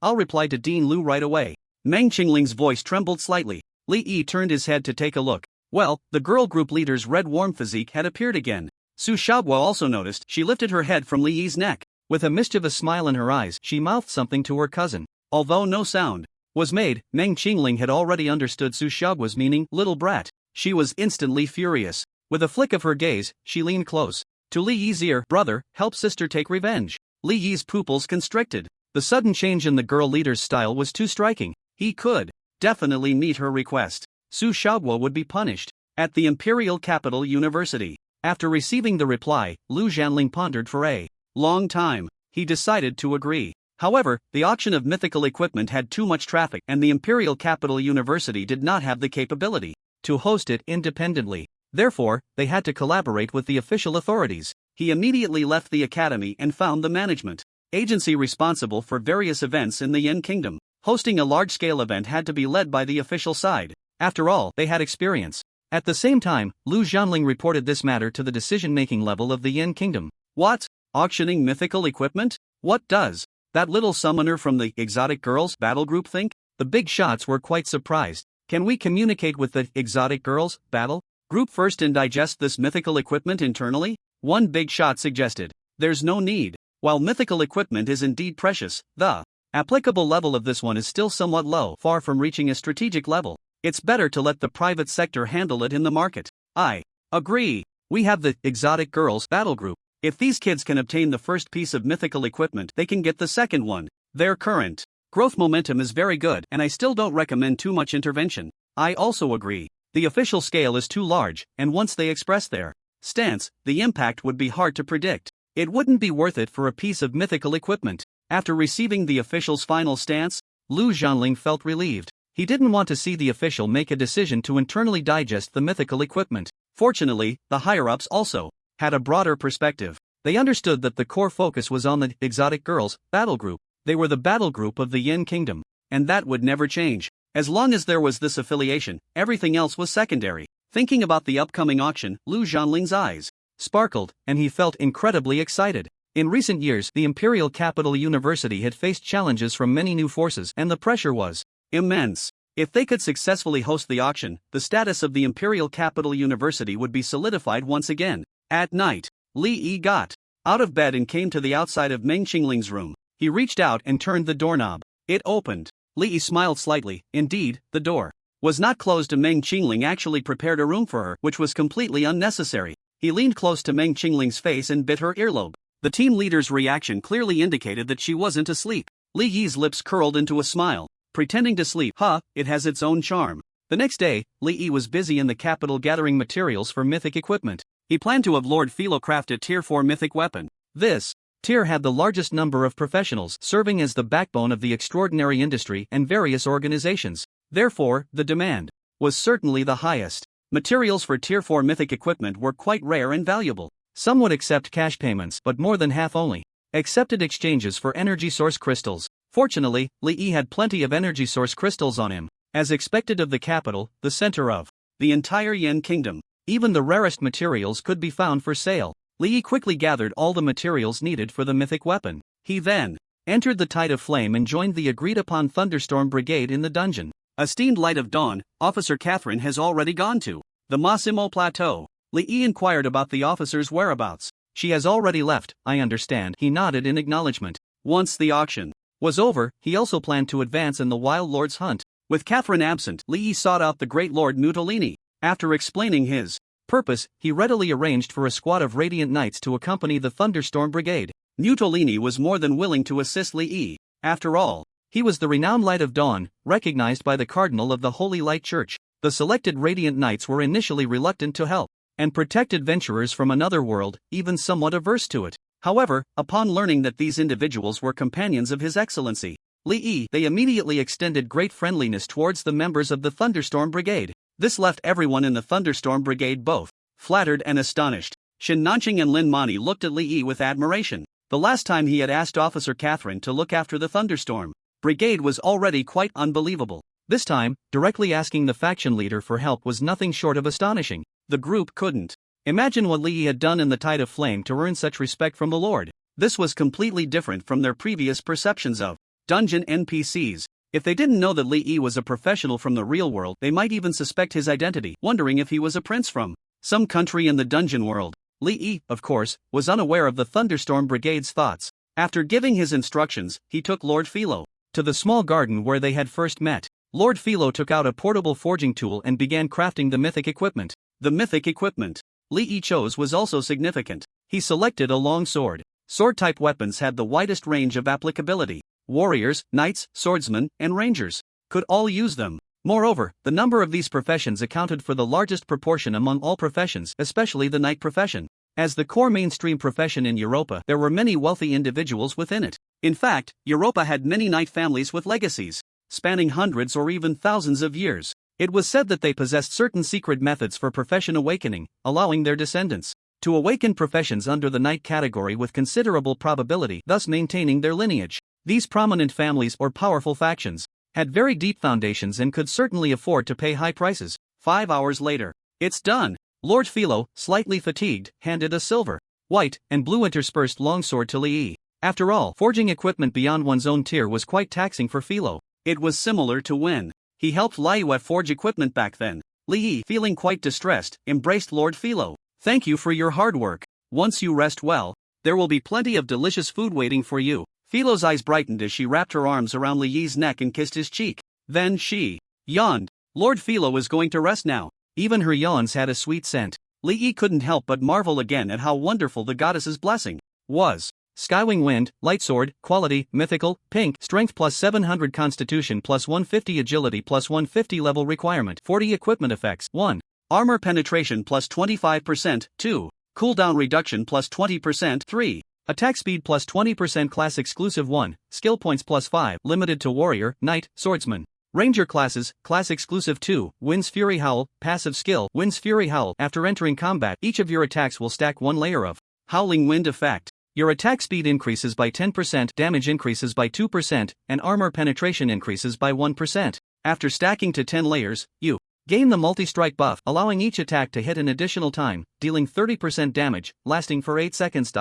I'll reply to Dean Lu right away. Meng Qingling's voice trembled slightly. Li Yi turned his head to take a look. Well, the girl group leader's red warm physique had appeared again. Su Shaoguo also noticed. She lifted her head from Li Yi's neck. With a mischievous smile in her eyes, she mouthed something to her cousin. Although no sound was made, Meng Qingling had already understood Su Shaoguo's meaning, little brat. She was instantly furious. With a flick of her gaze, she leaned close to Li Yi's ear. Brother, help sister take revenge. Li Yi's pupils constricted. The sudden change in the girl leader's style was too striking. He could definitely meet her request. Su Shaoguo would be punished at the Imperial Capital University. After receiving the reply, Lu Zhanling pondered for a long time. He decided to agree. However, the auction of mythical equipment had too much traffic and the Imperial Capital University did not have the capability to host it independently. Therefore, they had to collaborate with the official authorities. He immediately left the academy and found the management agency responsible for various events in the Yen Kingdom. Hosting a large-scale event had to be led by the official side. After all, they had experience. At the same time, Lu Zhanling reported this matter to the decision-making level of the Yen Kingdom. What? Auctioning mythical equipment? What does that little summoner from the exotic girls battle group think? The big shots were quite surprised. Can we communicate with the exotic girls battle group first and digest this mythical equipment internally? One big shot suggested. There's no need. While mythical equipment is indeed precious, the applicable level of this one is still somewhat low, far from reaching a strategic level. It's better to let the private sector handle it in the market. I agree. We have the exotic girls battle group. If these kids can obtain the first piece of mythical equipment, they can get the second one. Their current growth momentum is very good, and I still don't recommend too much intervention. I also agree. The official scale is too large, and once they express their stance, the impact would be hard to predict. It wouldn't be worth it for a piece of mythical equipment. After receiving the official's final stance, Lu Zhanling felt relieved. He didn't want to see the official make a decision to internally digest the mythical equipment. Fortunately, the higher-ups also had a broader perspective. They understood that the core focus was on the exotic girls battle group. They were the battle group of the Yin Kingdom, and that would never change. As long as there was this affiliation, everything else was secondary. Thinking about the upcoming auction, Lu Zhanling's eyes sparkled, and he felt incredibly excited. In recent years, the Imperial Capital University had faced challenges from many new forces, and the pressure was immense. If they could successfully host the auction, the status of the Imperial Capital University would be solidified once again. At night, Li Yi got out of bed and came to the outside of Meng Qingling's room. He reached out and turned the doorknob. It opened. Li Yi smiled slightly. Indeed, the door was not closed, and Meng Qingling actually prepared a room for her, which was completely unnecessary. He leaned close to Meng Qingling's face and bit her earlobe. The team leader's reaction clearly indicated that she wasn't asleep. Li Yi's lips curled into a smile. Pretending to sleep, it has its own charm. The next day, Li Yi was busy in the capital gathering materials for mythic equipment. He planned to have Lord Philo craft a Tier 4 mythic weapon. This tier had the largest number of professionals, serving as the backbone of the extraordinary industry and various organizations. Therefore, the demand was certainly the highest. Materials for Tier 4 mythic equipment were quite rare and valuable. Some would accept cash payments, but more than half only accepted exchanges for energy source crystals. Fortunately, Li Yi had plenty of energy source crystals on him. As expected of the capital, the center of the entire Yin Kingdom, even the rarest materials could be found for sale. Li Yi quickly gathered all the materials needed for the mythic weapon. He then entered the Tide of Flame and joined the agreed-upon Thunderstorm Brigade in the dungeon. Esteemed Light of Dawn, Officer Catherine has already gone to the Massimo Plateau. Li Yi inquired about the officer's whereabouts. She has already left, I understand. He nodded in acknowledgement. Once the auction was over, he also planned to advance in the Wild Lord's hunt. With Catherine absent, Li Yi sought out the Great Lord Mutolini. After explaining his purpose, he readily arranged for a squad of Radiant Knights to accompany the Thunderstorm Brigade. Mutolini was more than willing to assist Li Yi. After all, he was the renowned Light of Dawn, recognized by the Cardinal of the Holy Light Church. The selected Radiant Knights were initially reluctant to help and protect adventurers from another world, even somewhat averse to it. However, upon learning that these individuals were companions of His Excellency Li Yi, they immediately extended great friendliness towards the members of the Thunderstorm Brigade. This left everyone in the Thunderstorm Brigade both flattered and astonished. Shin Nanqing and Lin Mani looked at Li Yi with admiration. The last time he had asked Officer Catherine to look after the Thunderstorm Brigade was already quite unbelievable. This time, directly asking the faction leader for help was nothing short of astonishing. The group couldn't imagine what Li Yi had done in the Tide of Flame to earn such respect from the Lord. This was completely different from their previous perceptions of dungeon NPCs. If they didn't know that Li Yi was a professional from the real world, they might even suspect his identity, wondering if he was a prince from some country in the dungeon world. Li Yi, of course, was unaware of the Thunderstorm Brigade's thoughts. After giving his instructions, he took Lord Philo to the small garden where they had first met. Lord Philo took out a portable forging tool and began crafting the mythic equipment. The mythic equipment Li Yi chose was also significant. He selected a long sword. Sword-type weapons had the widest range of applicability. Warriors, knights, swordsmen, and rangers could all use them. Moreover, the number of these professions accounted for the largest proportion among all professions, especially the knight profession. As the core mainstream profession in Europa, there were many wealthy individuals within it. In fact, Europa had many knight families with legacies spanning hundreds or even thousands of years. It was said that they possessed certain secret methods for profession awakening, allowing their descendants to awaken professions under the knight category with considerable probability, thus maintaining their lineage. These prominent families or powerful factions had very deep foundations and could certainly afford to pay high prices. 5 hours later, it's done. Lord Philo, slightly fatigued, handed a silver, white, and blue interspersed longsword to Li Yi. After all, forging equipment beyond one's own tier was quite taxing for Philo. It was similar to when He helped Liyue forge equipment back then. Li Yi, feeling quite distressed, embraced Lord Philo. Thank you for your hard work. Once you rest well, there will be plenty of delicious food waiting for you. Philo's eyes brightened as she wrapped her arms around Li Yi's neck and kissed his cheek. Then she yawned. Lord Philo is going to rest now. Even her yawns had a sweet scent. Li Yi couldn't help but marvel again at how wonderful the goddess's blessing was. Skywing Wind, Light Sword, Quality, Mythical, Pink, Strength plus 700 Constitution plus 150 Agility plus 150 Level Requirement 40 Equipment Effects 1. Armor Penetration plus 25%, 2. Cooldown Reduction plus 20%, 3. Attack Speed plus 20% Class Exclusive 1. Skill Points plus 5, limited to Warrior, Knight, Swordsman. Ranger Classes, Class Exclusive 2, Wind's Fury Howl, Passive Skill, Wind's Fury Howl. After entering combat, each of your attacks will stack one layer of Howling Wind effect. Your attack speed increases by 10%, damage increases by 2%, and armor penetration increases by 1%. After stacking to 10 layers, you gain the multi-strike buff, allowing each attack to hit an additional time, dealing 30% damage, lasting for 8 seconds.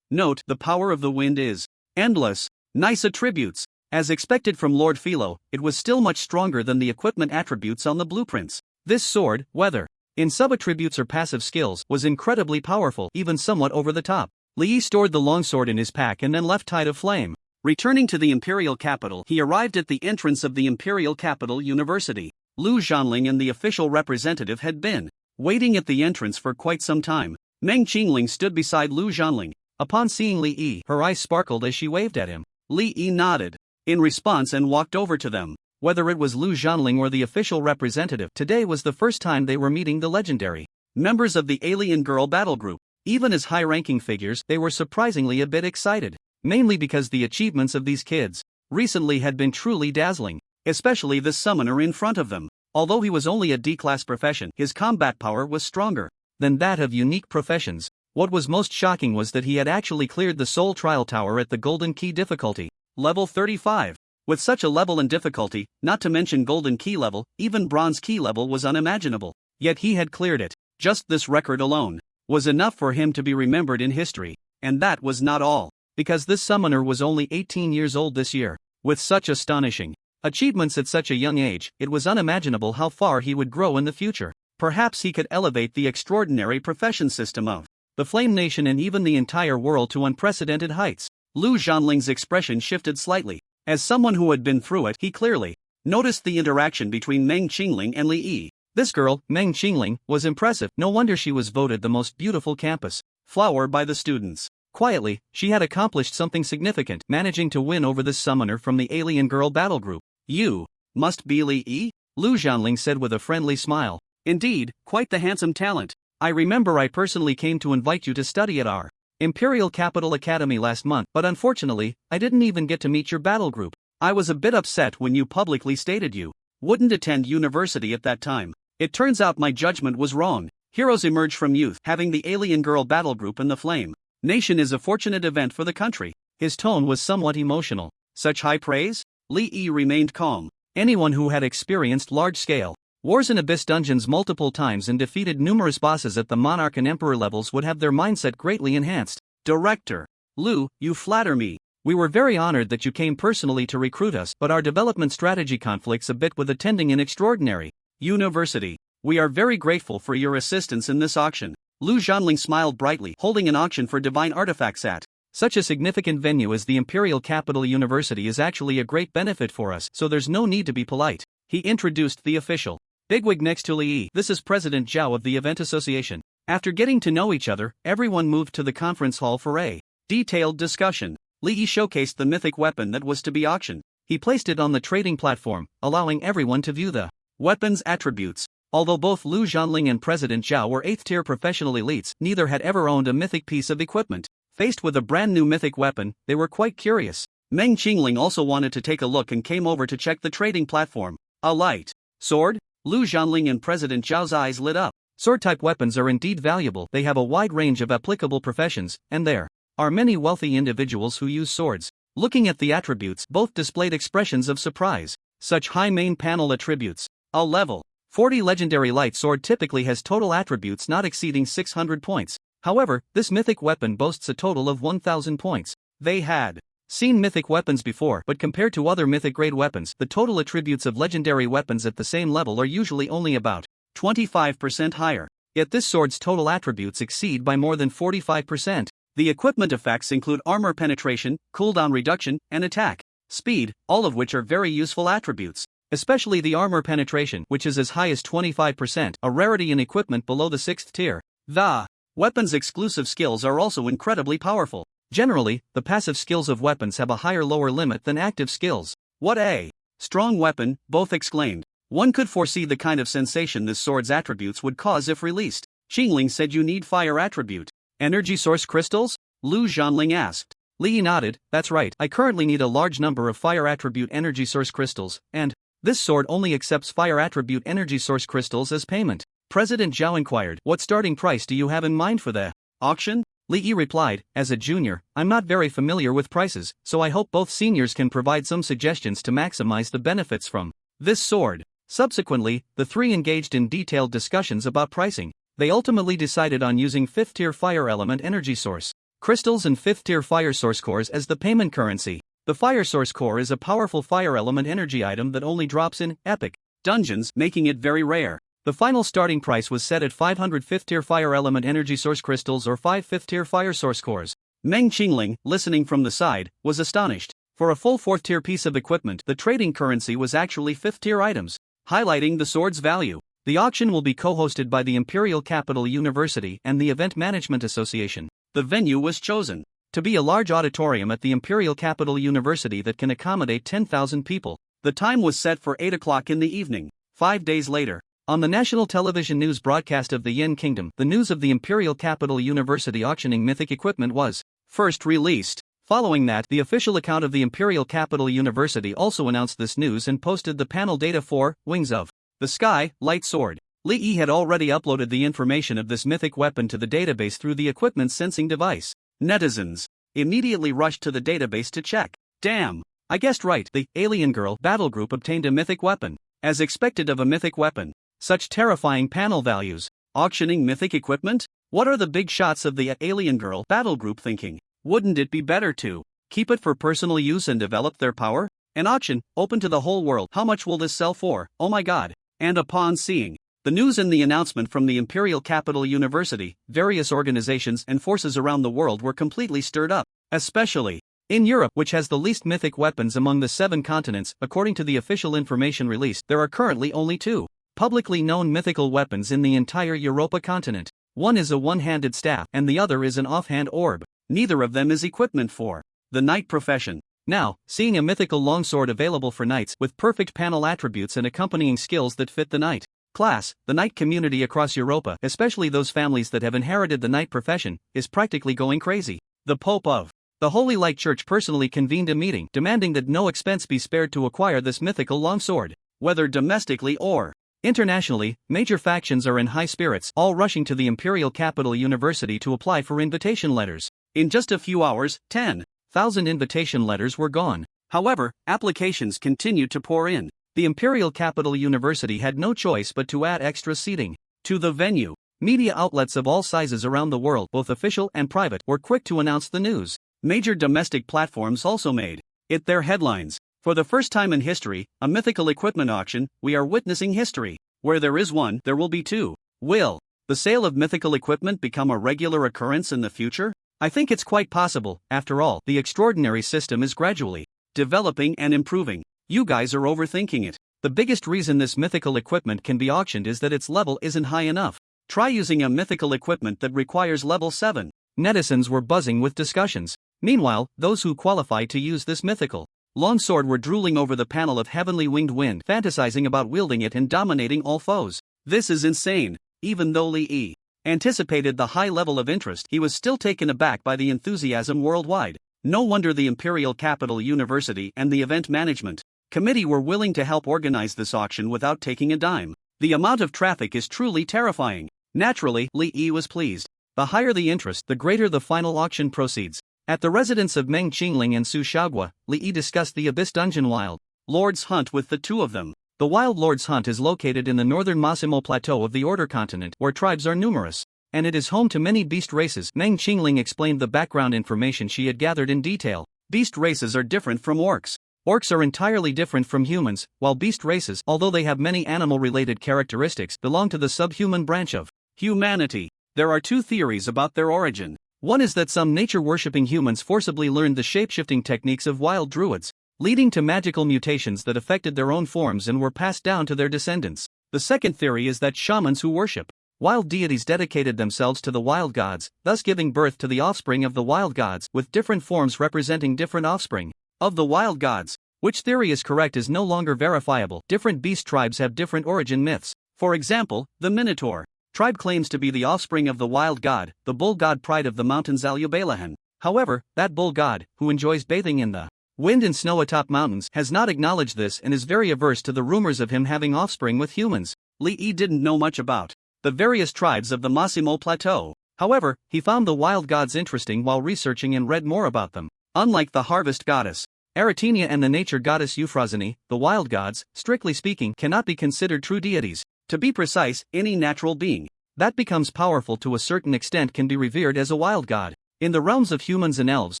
Note, the power of the wind is endless. Nice attributes. As expected from Lord Philo, it was still much stronger than the equipment attributes on the blueprints. This sword, whether in sub-attributes or passive skills, was incredibly powerful, even somewhat over the top. Li Yi stored the longsword in his pack and then left Tide of Flame. Returning to the Imperial Capital, he arrived at the entrance of the Imperial Capital University. Lu Zhanling and the official representative had been waiting at the entrance for quite some time. Meng Qingling stood beside Lu Zhanling. Upon seeing Li Yi, her eyes sparkled as she waved at him. Li Yi nodded in response and walked over to them. Whether it was Lu Zhanling or the official representative, today was the first time they were meeting the legendary members of the Alien Girl Battle Group. Even as high-ranking figures, they were surprisingly a bit excited, mainly because the achievements of these kids recently had been truly dazzling, especially the summoner in front of them. Although he was only a D-class profession, his combat power was stronger than that of unique professions. What was most shocking was that he had actually cleared the Soul Trial Tower at the Golden Key difficulty, level 35. With such a level and difficulty, not to mention Golden Key level, even Bronze Key level was unimaginable. Yet he had cleared it. Just this record alone was enough for him to be remembered in history. And that was not all, because this summoner was only 18 years old this year. With such astonishing achievements at such a young age, it was unimaginable how far he would grow in the future. Perhaps he could elevate the extraordinary profession system of the Flame Nation and even the entire world to unprecedented heights. Lu Zhanling's expression shifted slightly. As someone who had been through it, he clearly noticed the interaction between Meng Qingling and Li Yi. This girl, Meng Qingling, was impressive. No wonder she was voted the most beautiful campus flower by the students. Quietly, she had accomplished something significant, managing to win over this summoner from the Alien Girl Battle Group. You must be Li Yi? Lu Zhanling said with a friendly smile. Indeed, quite the handsome talent. I remember I personally came to invite you to study at our Imperial Capital Academy last month, but unfortunately, I didn't even get to meet your battle group. I was a bit upset when you publicly stated you wouldn't attend university at that time. It turns out my judgment was wrong. Heroes emerge from youth. Having the Alien Girl Battle Group and the Flame Nation is a fortunate event for the country. His tone was somewhat emotional. Such high praise? Li Yi remained calm. Anyone who had experienced large-scale wars in Abyss dungeons multiple times and defeated numerous bosses at the Monarch and Emperor levels would have their mindset greatly enhanced. Director Lu, you flatter me. We were very honored that you came personally to recruit us, but our development strategy conflicts a bit with attending an extraordinary university. We are very grateful for your assistance in this auction. Lu Zhanling smiled brightly, holding an auction for divine artifacts at such a significant venue as the Imperial Capital University is actually a great benefit for us, so there's no need to be polite. He introduced the official bigwig next to Li Yi. This is President Zhao of the Event Association. After getting to know each other, everyone moved to the conference hall for a detailed discussion. Li Yi showcased the mythic weapon that was to be auctioned. He placed it on the trading platform, allowing everyone to view the weapon's attributes. Although both Lu Zhanling and President Zhao were 8th-tier professional elites, neither had ever owned a mythic piece of equipment. Faced with a brand new mythic weapon, they were quite curious. Meng Qingling also wanted to take a look and came over to check the trading platform. A light sword? Lu Zhanling and President Zhao's eyes lit up. Sword-type weapons are indeed valuable. They have a wide range of applicable professions, and there are many wealthy individuals who use swords. Looking at the attributes, both displayed expressions of surprise. Such high main panel attributes. A level 40 legendary light sword typically has total attributes not exceeding 600 points. However, this mythic weapon boasts a total of 1000 points. They had seen mythic weapons before, but compared to other mythic-grade weapons, the total attributes of legendary weapons at the same level are usually only about 25% higher. Yet this sword's total attributes exceed by more than 45%. The equipment effects include armor penetration, cooldown reduction, and attack speed, all of which are very useful attributes. Especially the armor penetration, which is as high as 25%, a rarity in equipment below the 6th tier. The weapon's exclusive skills are also incredibly powerful. Generally, the passive skills of weapons have a higher lower limit than active skills. What a strong weapon, both exclaimed. One could foresee the kind of sensation this sword's attributes would cause if released. Qingling said you need fire attribute. Energy source crystals? Lu Zhanling asked. Li nodded, that's right, I currently need a large number of fire attribute energy source crystals, and this sword only accepts fire attribute energy source crystals as payment. President Zhao inquired, what starting price do you have in mind for the auction? Li Yi replied, as a junior, I'm not very familiar with prices, so I hope both seniors can provide some suggestions to maximize the benefits from this sword. Subsequently, the three engaged in detailed discussions about pricing. They ultimately decided on using 5th tier fire element energy source crystals and 5th tier fire source cores as the payment currency. The fire source core is a powerful fire element energy item that only drops in epic dungeons, making it very rare. The final starting price was set at 500 5th tier fire element energy source crystals or 5 5th tier fire source cores. Meng Qingling, listening from the side, was astonished. For a full 4th tier piece of equipment, the trading currency was actually 5th tier items, highlighting the sword's value. The auction will be co-hosted by the Imperial Capital University and the Event Management Association. The venue was chosen to be a large auditorium at the Imperial Capital University that can accommodate 10,000 people. The time was set for 8 o'clock in the evening. 5 days later, on the national television news broadcast of the Yin Kingdom, the news of the Imperial Capital University auctioning mythic equipment was first released. Following that, the official account of the Imperial Capital University also announced this news and posted the panel data for Wings of the Sky, Light Sword. Li Yi had already uploaded the information of this mythic weapon to the database through the equipment's sensing device. Netizens immediately rushed to the database to check. Damn! I guessed right, the Alien Girl battle group obtained a mythic weapon. As expected of a mythic weapon. Such terrifying panel values. Auctioning mythic equipment? What are the big shots of the Alien Girl battle group thinking? Wouldn't it be better to keep it for personal use and develop their power? An auction, open to the whole world. How much will this sell for? Oh my god. And upon seeing the news and the announcement from the Imperial Capital University, various organizations and forces around the world were completely stirred up. Especially in Europe, which has the least mythic weapons among the 7 continents. According to the official information released, there are currently only 2 publicly known mythical weapons in the entire Europa continent. One is a one-handed staff, and the other is an offhand orb. Neither of them is equipment for the knight profession. Now, seeing a mythical longsword available for knights with perfect panel attributes and accompanying skills that fit the knight class, the knight community across Europa, especially those families that have inherited the knight profession, is practically going crazy. The Pope of the Holy Light Church personally convened a meeting demanding that no expense be spared to acquire this mythical longsword. Whether domestically or internationally, major factions are in high spirits, all rushing to the Imperial Capital University to apply for invitation letters. In just a few hours, 10,000 invitation letters were gone. However, applications continued to pour in. The Imperial Capital University had no choice but to add extra seating to the venue. Media outlets of all sizes around the world, both official and private, were quick to announce the news. Major domestic platforms also made it their headlines. For the first time in history, a mythical equipment auction, we are witnessing history. Where there is one, there will be 2. Will the sale of mythical equipment become a regular occurrence in the future? I think it's quite possible. After all, the extraordinary system is gradually developing and improving. You guys are overthinking it. The biggest reason this mythical equipment can be auctioned is that its level isn't high enough. Try using a mythical equipment that requires level 7. Netizens were buzzing with discussions. Meanwhile, those who qualified to use this mythical longsword were drooling over the panel of heavenly winged wind, fantasizing about wielding it and dominating all foes. This is insane. Even though Li Yi anticipated the high level of interest, he was still taken aback by the enthusiasm worldwide. No wonder the Imperial Capital University and the Event Management Committee were willing to help organize this auction without taking a dime. The amount of traffic is truly terrifying. Naturally, Li Yi was pleased. The higher the interest, the greater the final auction proceeds. At the residence of Meng Qingling and Su Xiaogua, Li Yi discussed the Abyss Dungeon Wild Lord's Hunt with the 2 of them. The Wild Lord's Hunt is located in the northern Massimo Plateau of the Order Continent, where tribes are numerous, and it is home to many beast races. Meng Qingling explained the background information she had gathered in detail. Beast races are different from orcs. Orcs are entirely different from humans, while beast races, although they have many animal-related characteristics, belong to the subhuman branch of humanity. There are two theories about their origin. One is that some nature-worshipping humans forcibly learned the shape-shifting techniques of wild druids, leading to magical mutations that affected their own forms and were passed down to their descendants. The second theory is that shamans who worship wild deities dedicated themselves to the wild gods, thus giving birth to the offspring of the wild gods, with different forms representing different offspring of the wild gods. Which theory is correct is no longer verifiable. Different beast tribes have different origin myths. For example, the Minotaur tribe claims to be the offspring of the wild god, the bull god pride of the mountains Alubalahan. However, that bull god, who enjoys bathing in the wind and snow atop mountains, has not acknowledged this and is very averse to the rumors of him having offspring with humans. Lee didn't know much about the various tribes of the Massimo Plateau. However, he found the wild gods interesting while researching and read more about them. Unlike the harvest goddess Aretania and the nature goddess Euphrosyne, the wild gods, strictly speaking, cannot be considered true deities. To be precise, any natural being that becomes powerful to a certain extent can be revered as a wild god. In the realms of humans and elves,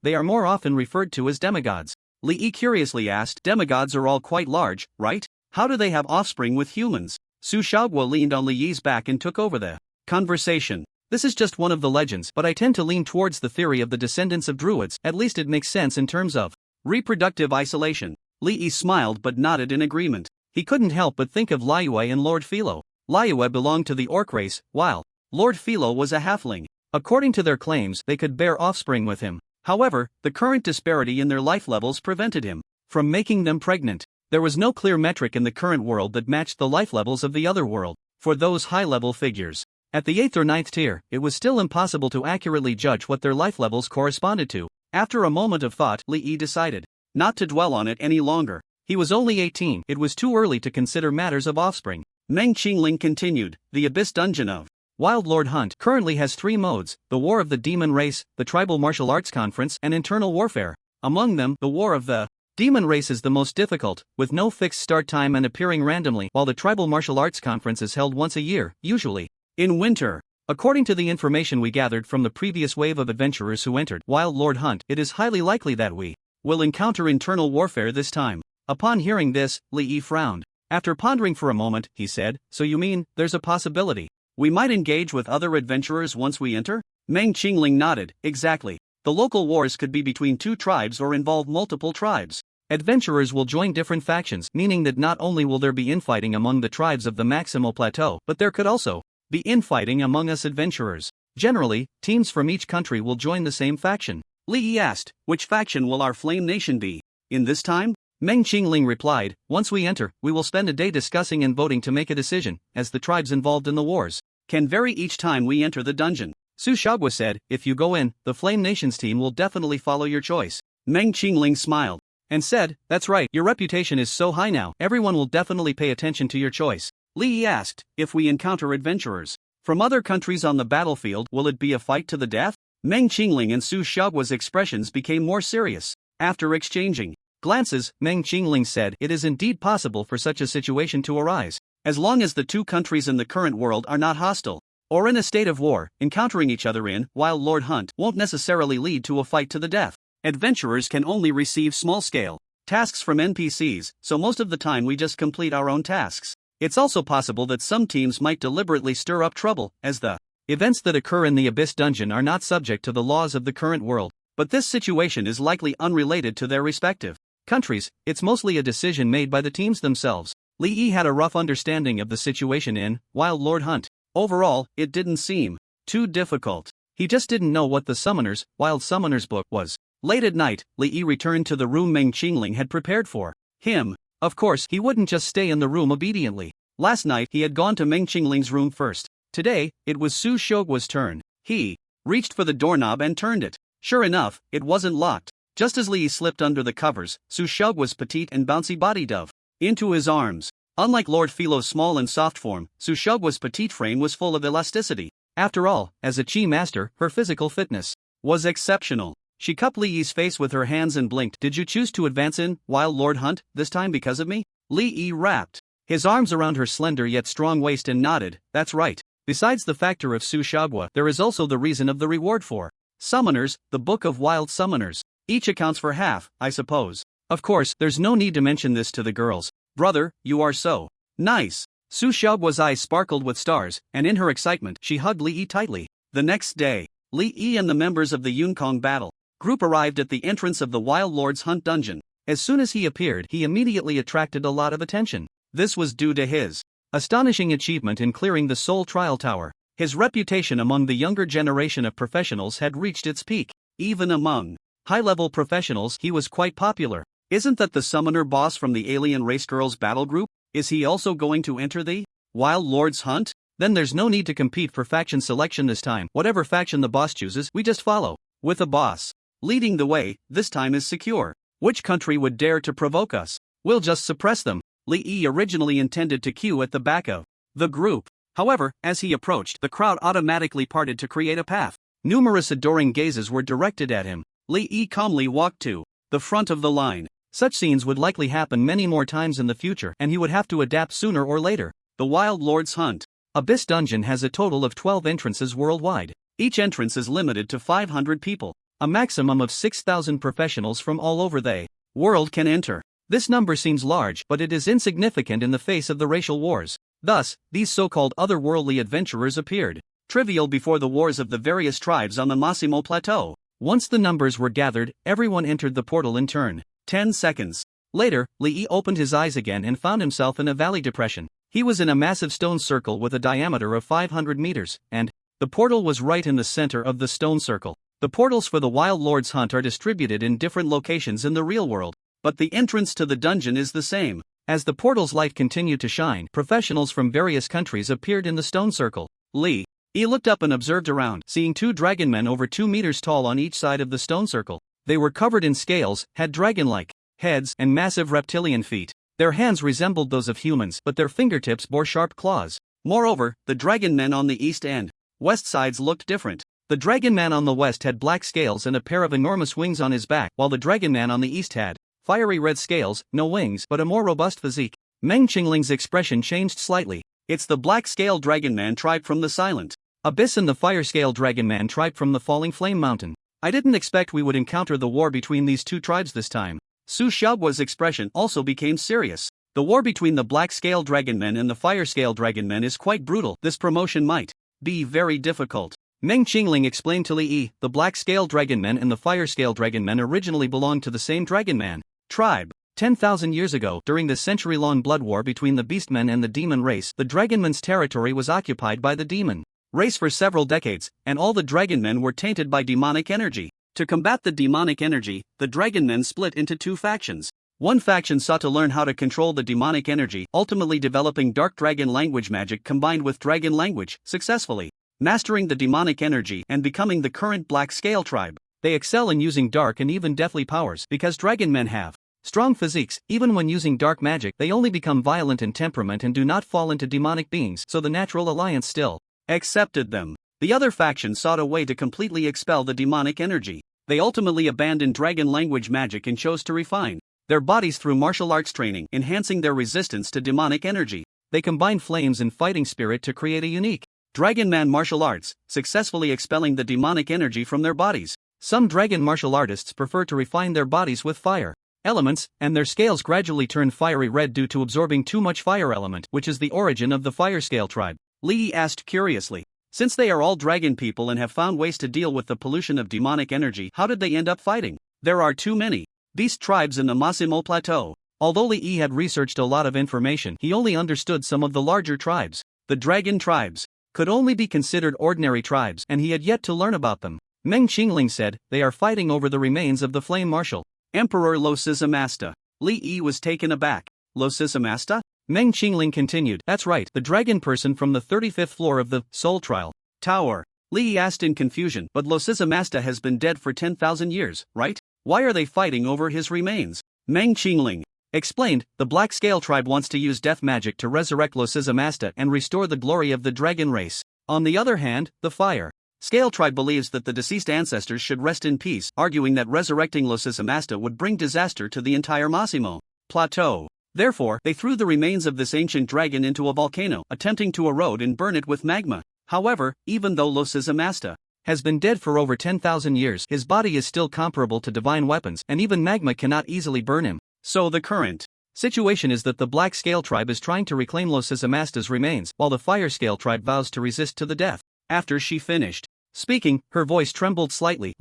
they are more often referred to as demigods. Lee curiously asked, demigods are all quite large, right? How do they have offspring with humans? Su Xiaoguo leaned on Li's back and took over the conversation. This is just one of the legends, but I tend to lean towards the theory of the descendants of druids. At least it makes sense in terms of reproductive isolation. Lee smiled but nodded in agreement. He couldn't help but think of Liyue and Lord Philo. Liyue belonged to the orc race, while Lord Philo was a halfling. According to their claims, they could bear offspring with him. However, the current disparity in their life levels prevented him from making them pregnant. There was no clear metric in the current world that matched the life levels of the other world for those high-level figures. At the 8th or 9th tier, it was still impossible to accurately judge what their life levels corresponded to. After a moment of thought, Lee decided not to dwell on it any longer. He was only 18, it was too early to consider matters of offspring. Meng Qingling continued, the Abyss Dungeon of Wild Lord Hunt currently has 3 modes, the War of the Demon Race, the Tribal Martial Arts Conference, and Internal Warfare. Among them, the War of the Demon Race is the most difficult, with no fixed start time and appearing randomly, while the Tribal Martial Arts Conference is held once a year, usually in winter. According to the information we gathered from the previous wave of adventurers who entered Wild Lord Hunt, it is highly likely that we will encounter internal warfare this time. Upon hearing this, Lee frowned. After pondering for a moment, he said, so you mean, there's a possibility we might engage with other adventurers once we enter? Meng Qingling nodded, exactly. The local wars could be between 2 tribes or involve multiple tribes. Adventurers will join different factions, meaning that not only will there be infighting among the tribes of the Maximal Plateau, but there could also be infighting among us adventurers. Generally, teams from each country will join the same faction. Lee asked, which faction will our Flame Nation be in this time? Meng Qingling replied, once we enter, we will spend a day discussing and voting to make a decision, as the tribes involved in the wars can vary each time we enter the dungeon. Su Xiaoguo said, if you go in, the Flame Nation's team will definitely follow your choice. Meng Qingling smiled and said, that's right, your reputation is so high now, everyone will definitely pay attention to your choice. Lee asked, if we encounter adventurers from other countries on the battlefield, will it be a fight to the death? Meng Qingling and Su Xiaoguo's expressions became more serious. After exchanging glances, Meng Qingling said, it is indeed possible for such a situation to arise. As long as the 2 countries in the current world are not hostile or in a state of war, encountering each other in Wild Lord Hunt won't necessarily lead to a fight to the death. Adventurers can only receive small-scale tasks from NPCs, so most of the time we just complete our own tasks. It's also possible that some teams might deliberately stir up trouble, as the events that occur in the Abyss Dungeon are not subject to the laws of the current world. But this situation is likely unrelated to their respective countries, it's mostly a decision made by the teams themselves. Lee had a rough understanding of the situation in Wild Lord Hunt. Overall, it didn't seem too difficult. He just didn't know what the Wild Summoners book was. Late at night, Lee returned to the room Meng Qingling had prepared for him. Of course, he wouldn't just stay in the room obediently. Last night, he had gone to Meng Qingling's room first. Today, it was Su Xiaoguo's turn. He reached for the doorknob and turned it. Sure enough, it wasn't locked. Just as Lee slipped under the covers, Su Xiaoguo's petite and bouncy body dove into his arms. Unlike Lord Philo's small and soft form, Su Xiaoguo's petite frame was full of elasticity. After all, as a chi master, her physical fitness was exceptional. She cupped Lee's face with her hands and blinked. Did you choose to advance in Wild Lord Hunt this time because of me? Lee wrapped his arms around her slender yet strong waist and nodded, that's right. Besides the factor of Su Xiaoguo, there is also the reason of the reward for Summoners, the Book of Wild Summoners. Each accounts for half, I suppose. Of course, there's no need to mention this to the girls. Brother, you are so nice. Su Xiaoguo's eyes sparkled with stars, and in her excitement, she hugged Li Yi tightly. The next day, Li Yi and the members of the Yunкong battle group arrived at the entrance of the Wild Lord's Hunt dungeon. As soon as he appeared, he immediately attracted a lot of attention. This was due to his astonishing achievement in clearing the Soul Trial Tower. His reputation among the younger generation of professionals had reached its peak. Even among high-level professionals, he was quite popular. Isn't that the summoner boss from the Alien Race Girls battle group? Is he also going to enter the Wild Lord's Hunt? Then there's no need to compete for faction selection this time. Whatever faction the boss chooses, we just follow. With a boss leading the way, this time is secure. Which country would dare to provoke us? We'll just suppress them. Li Yi originally intended to queue at the back of the group. However, as he approached, the crowd automatically parted to create a path. Numerous adoring gazes were directed at him. Li Yi calmly walked to the front of the line. Such scenes would likely happen many more times in the future, and he would have to adapt sooner or later. The Wild Lord's Hunt Abyss Dungeon has a total of 12 entrances worldwide. Each entrance is limited to 500 people. A maximum of 6,000 professionals from all over the world can enter. This number seems large, but it is insignificant in the face of the racial wars. Thus, these so-called otherworldly adventurers appeared trivial before the wars of the various tribes on the Massimo Plateau. Once the numbers were gathered, everyone entered the portal in turn. 10 seconds later, Li Yi opened his eyes again and found himself in a valley depression. He was in a massive stone circle with a diameter of 500 meters, and the portal was right in the center of the stone circle. The portals for the Wild Lord's Hunt are distributed in different locations in the real world, but the entrance to the dungeon is the same. As the portal's light continued to shine, professionals from various countries appeared in the stone circle. Li Yi looked up and observed around, seeing 2 dragon men over 2 meters tall on each side of the stone circle. They were covered in scales, had dragon-like heads, and massive reptilian feet. Their hands resembled those of humans, but their fingertips bore sharp claws. Moreover, the dragon men on the east and west sides looked different. The dragon man on the west had black scales and a pair of enormous wings on his back, while the dragon man on the east had fiery red scales, no wings, but a more robust physique. Meng Qingling's expression changed slightly. It's the black scale dragon man tribe from the Silent Abyss and the fire scale dragon man tribe from the Falling Flame Mountain. I didn't expect we would encounter the war between these two tribes this time. Su Xiaoguo's expression also became serious. The war between the black scale dragon men and the fire scale dragon men is quite brutal. This promotion might be very difficult. Meng Qingling explained to Li Yi, the black scale dragon men and the fire scale dragon men originally belonged to the same dragon man tribe. 10,000 years ago, during the century-long blood war between the beastmen and the demon race, the dragonmen's territory was occupied by the demon race for several decades, and all the dragonmen were tainted by demonic energy. To combat the demonic energy, the dragonmen split into 2 factions. One faction sought to learn how to control the demonic energy, ultimately developing dark dragon language magic combined with dragon language, successfully mastering the demonic energy and becoming the current black scale tribe. They excel in using dark and even deathly powers because dragonmen have strong physiques. Even when using dark magic, they only become violent in temperament and do not fall into demonic beings, so the natural alliance still accepted them. The other faction sought a way to completely expel the demonic energy. They ultimately abandoned dragon language magic and chose to refine their bodies through martial arts training, enhancing their resistance to demonic energy. They combined flames and fighting spirit to create a unique Dragonman martial arts, successfully expelling the demonic energy from their bodies. Some dragon martial artists prefer to refine their bodies with fire elements, and their scales gradually turn fiery red due to absorbing too much fire element, which is the origin of the fire scale tribe. Li Yi asked curiously, since they are all dragon people and have found ways to deal with the pollution of demonic energy, how did they end up fighting? There are too many beast tribes in the Massimo Plateau. Although Li Yi had researched a lot of information, he only understood some of the larger tribes. The dragon tribes could only be considered ordinary tribes, and he had yet to learn about them. Meng Qingling said, they are fighting over the remains of the flame marshal, Emperor Losizamasta. Li Yi was taken aback. Losizamasta? Meng Qingling continued, that's right, the dragon person from the 35th floor of the Soul Trial Tower. Li Yi asked in confusion, but Losizamasta has been dead for 10,000 years, right? Why are they fighting over his remains? Meng Qingling explained, the Black Scale tribe wants to use death magic to resurrect Losizamasta and restore the glory of the dragon race. On the other hand, the Fire Scale tribe believes that the deceased ancestors should rest in peace, arguing that resurrecting Losizamasta would bring disaster to the entire Massimo Plateau. Therefore, they threw the remains of this ancient dragon into a volcano, attempting to erode and burn it with magma. However, even though Losizamasta has been dead for over 10,000 years. His body is still comparable to divine weapons, and even magma cannot easily burn him. So the current situation is that the Black Scale Tribe is trying to reclaim Los Amasta's remains, while the Fire Scale Tribe vows to resist to the death. After she finished speaking, her voice trembled slightly.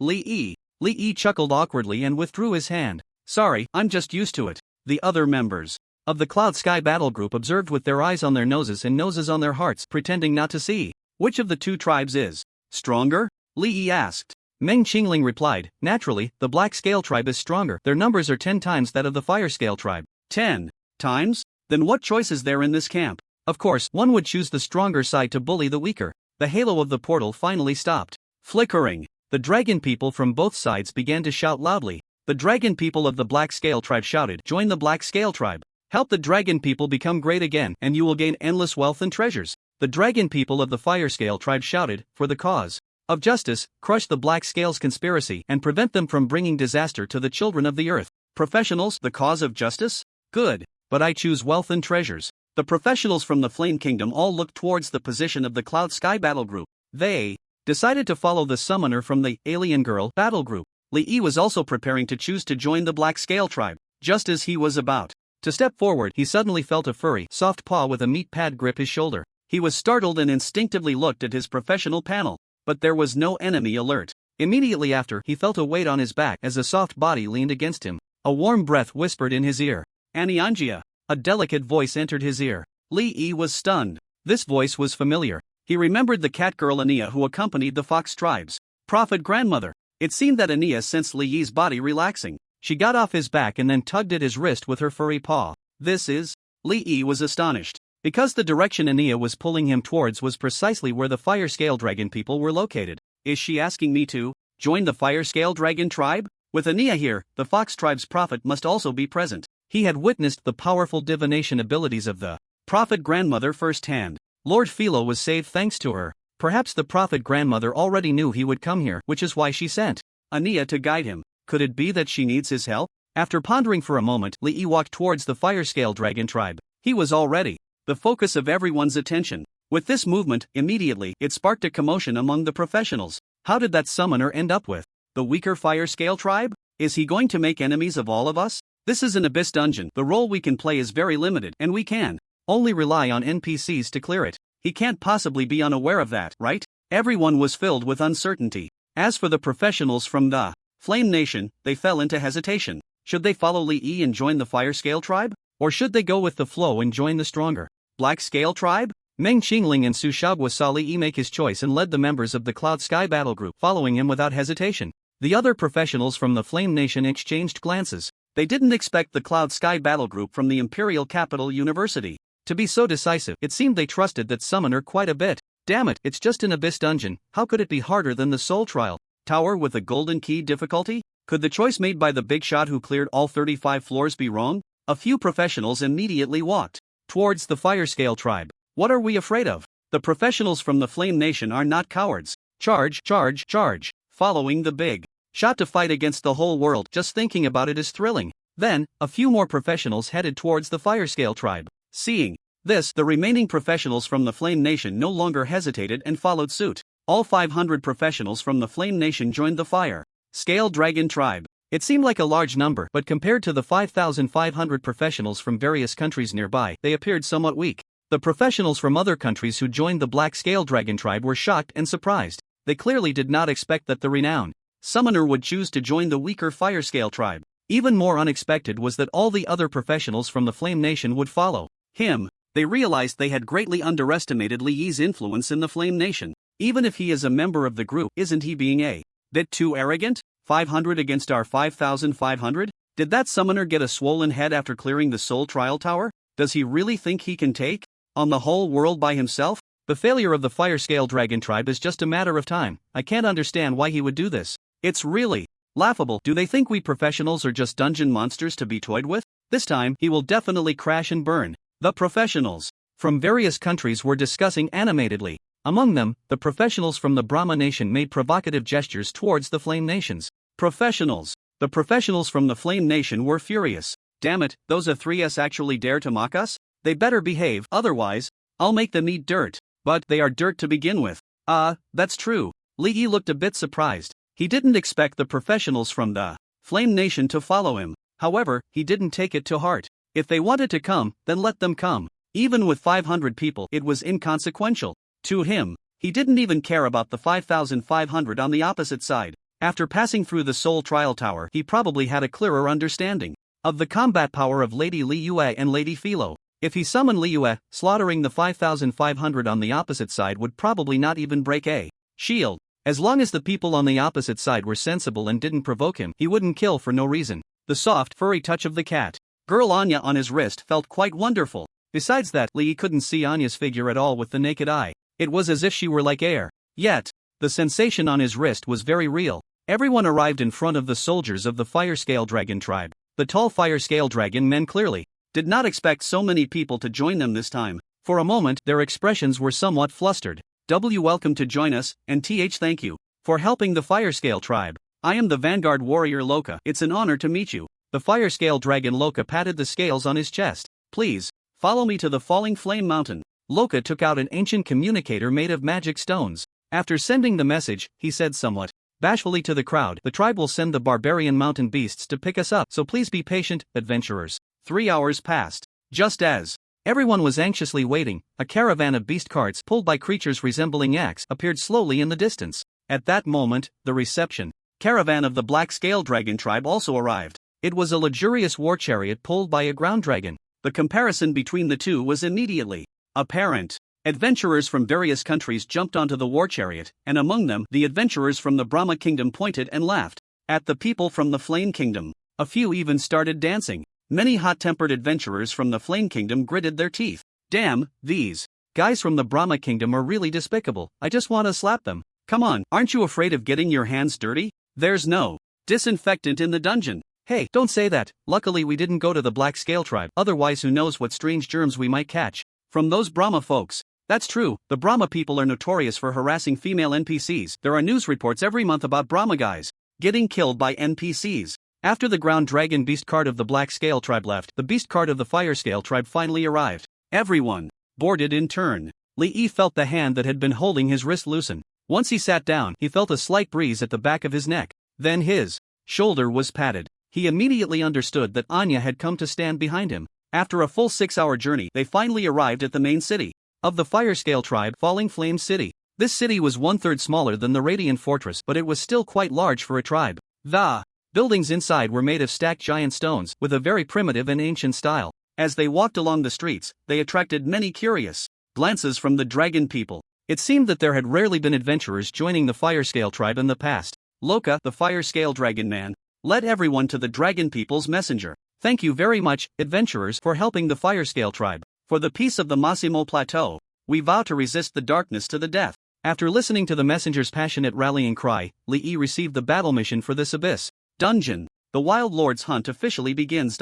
Lee chuckled awkwardly and withdrew his hand. Sorry, I'm just used to it. The other members of the Cloud Sky Battle Group observed with their eyes on their noses and noses on their hearts, pretending not to see. Which of the two tribes is stronger? Li asked. Meng Qingling replied, naturally, the Black Scale Tribe is stronger. Their numbers are 10 times that of the Fire Scale Tribe. 10 times? Then what choice is there in this camp? Of course, one would choose the stronger side to bully the weaker. The halo of the portal finally stopped flickering. The dragon people from both sides began to shout loudly. The dragon people of the Black Scale Tribe shouted, join the Black Scale Tribe. Help the dragon people become great again, and you will gain endless wealth and treasures. The dragon people of the Fire Scale Tribe shouted, for the cause of justice, crush the Black Scale's conspiracy and prevent them from bringing disaster to the children of the earth. Professionals, the cause of justice? Good. But I choose wealth and treasures. The professionals from the Flame Kingdom all looked towards the position of the Cloud Sky Battle Group. They decided to follow the summoner from the Alien Girl Battle Group. Li was also preparing to choose to join the Black Scale Tribe. Just as he was about to step forward, he suddenly felt a furry, soft paw with a meat pad grip his shoulder. He was startled and instinctively looked at his professional panel. But there was no enemy alert. Immediately after, he felt a weight on his back as a soft body leaned against him. A warm breath whispered in his ear. Anianjia. A delicate voice entered his ear. Li was stunned. This voice was familiar. He remembered the cat girl Ania who accompanied the fox tribes. Prophet grandmother. It seemed that Ania sensed Li's body relaxing. She got off his back and then tugged at his wrist with her furry paw. This is? Li was astonished. Because the direction Ania was pulling him towards was precisely where the Fire Scale Dragon people were located. Is she asking me to join the Fire Scale Dragon tribe? With Ania here, the Fox tribe's prophet must also be present. He had witnessed the powerful divination abilities of the prophet grandmother firsthand. Lord Philo was saved thanks to her. Perhaps the prophet grandmother already knew he would come here, which is why she sent Ania to guide him. Could it be that she needs his help? After pondering for a moment, Li walked towards the Fire Scale Dragon tribe. He was already the focus of everyone's attention. With this movement, immediately, it sparked a commotion among the professionals. How did that summoner end up with the weaker Fire Scale Tribe? Is he going to make enemies of all of us? This is an abyss dungeon. The role we can play is very limited, and we can only rely on NPCs to clear it. He can't possibly be unaware of that, right? Everyone was filled with uncertainty. As for the professionals from the Flame Nation, they fell into hesitation. Should they follow Li and join the Fire Scale Tribe? Or should they go with the flow and join the stronger Black Scale Tribe? Meng Qingling and Su Shaogua saw Li make his choice and led the members of the Cloud Sky Battle Group, following him without hesitation. The other professionals from the Flame Nation exchanged glances. They didn't expect the Cloud Sky Battle Group from the Imperial Capital University to be so decisive. It seemed they trusted that summoner quite a bit. Damn it, it's just an abyss dungeon. How could it be harder than the Soul Trial Tower with a golden key difficulty? Could the choice made by the big shot who cleared all 35 floors be wrong? A few professionals immediately walked towards the Fire Scale Tribe. What are we afraid of? The professionals from the Flame Nation are not cowards. Charge, charge, charge. Following the big shot to fight against the whole world, just thinking about it is thrilling. Then, a few more professionals headed towards the Fire Scale Tribe. Seeing this, the remaining professionals from the Flame Nation no longer hesitated and followed suit. All 500 professionals from the Flame Nation joined the Fire Scale Dragon Tribe. It seemed like a large number, but compared to the 5,500 professionals from various countries nearby, they appeared somewhat weak. The professionals from other countries who joined the Black Scale Dragon Tribe were shocked and surprised. They clearly did not expect that the renowned summoner would choose to join the weaker Fire Scale Tribe. Even more unexpected was that all the other professionals from the Flame Nation would follow him. They realized they had greatly underestimated Li's influence in the Flame Nation. Even if he is a member of the group, isn't he being a bit too arrogant? 500 against our 5,500? Did that summoner get a swollen head after clearing the Soul Trial Tower? Does he really think he can take on the whole world by himself? The failure of the Fire Scale Dragon Tribe is just a matter of time. I can't understand why he would do this. It's really laughable. Do they think we professionals are just dungeon monsters to be toyed with? This time, he will definitely crash and burn. The professionals from various countries were discussing animatedly. Among them, the professionals from the Brahma Nation made provocative gestures towards the Flame Nations. Professionals. The professionals from the Flame Nation were furious. Damn it, those A3s actually dare to mock us? They better behave, otherwise, I'll make them eat dirt. But they are dirt to begin with. That's true. Li Yi looked a bit surprised. He didn't expect the professionals from the Flame Nation to follow him. However, he didn't take it to heart. If they wanted to come, then let them come. Even with 500 people, it was inconsequential. To him, he didn't even care about the 5,500 on the opposite side. After passing through the Soul Trial Tower, he probably had a clearer understanding of the combat power of Lady Li Yue and Lady Philo. If he summoned Li Yue, slaughtering the 5,500 on the opposite side would probably not even break a shield. As long as the people on the opposite side were sensible and didn't provoke him, he wouldn't kill for no reason. The soft, furry touch of the cat girl Anya on his wrist felt quite wonderful. Besides that, Li couldn't see Anya's figure at all with the naked eye. It was as if she were like air. Yet, the sensation on his wrist was very real. Everyone arrived in front of the soldiers of the Fire Scale Dragon tribe. The tall Fire Scale Dragon men clearly did not expect so many people to join them this time. For a moment, their expressions were somewhat flustered. Welcome to join us, and thank you for helping the Fire Scale tribe. I am the Vanguard Warrior Loka. It's an honor to meet you. The Fire Scale Dragon Loka patted the scales on his chest. Please, follow me to the Falling Flame Mountain. Loka took out an ancient communicator made of magic stones. After sending the message, he said somewhat bashfully to the crowd, the tribe will send the barbarian mountain beasts to pick us up, so please be patient, adventurers. 3 hours passed. Just as everyone was anxiously waiting, a caravan of beast carts pulled by creatures resembling yaks appeared slowly in the distance. At that moment, the reception caravan of the Black Scale Dragon tribe also arrived. It was a luxurious war chariot pulled by a ground dragon. The comparison between the two was immediately apparent. Adventurers from various countries jumped onto the war chariot, and among them, the adventurers from the Brahma Kingdom pointed and laughed at the people from the Flame Kingdom. A few even started dancing. Many hot-tempered adventurers from the Flame Kingdom gritted their teeth. Damn, these guys from the Brahma Kingdom are really despicable. I just want to slap them. Come on, aren't you afraid of getting your hands dirty? There's no disinfectant in the dungeon. Hey, don't say that. Luckily we didn't go to the Black Scale tribe, otherwise who knows what strange germs we might catch from those Brahma folks. That's true, the Brahma people are notorious for harassing female NPCs. There are news reports every month about Brahma guys getting killed by NPCs. After the ground dragon beast cart of the Black Scale tribe left, the beast cart of the Fire Scale tribe finally arrived. Everyone boarded in turn. Li Yi felt the hand that had been holding his wrist loosen. Once he sat down, he felt a slight breeze at the back of his neck. Then his shoulder was patted. He immediately understood that Anya had come to stand behind him. After a full 6-hour journey, they finally arrived at the main city of the Fire Scale tribe, Falling Flame City. This city was 1/3 smaller than the Radiant Fortress, but it was still quite large for a tribe. The buildings inside were made of stacked giant stones, with a very primitive and ancient style. As they walked along the streets, they attracted many curious glances from the dragon people. It seemed that there had rarely been adventurers joining the Fire Scale tribe in the past. Loka, the Fire Scale Dragon man, led everyone to the dragon people's messenger. Thank you very much, adventurers, for helping the Fire Scale tribe. For the peace of the Massimo Plateau, we vow to resist the darkness to the death. After listening to the messenger's passionate rallying cry, Li Yi received the battle mission for this abyss dungeon. The Wild Lord's hunt officially begins.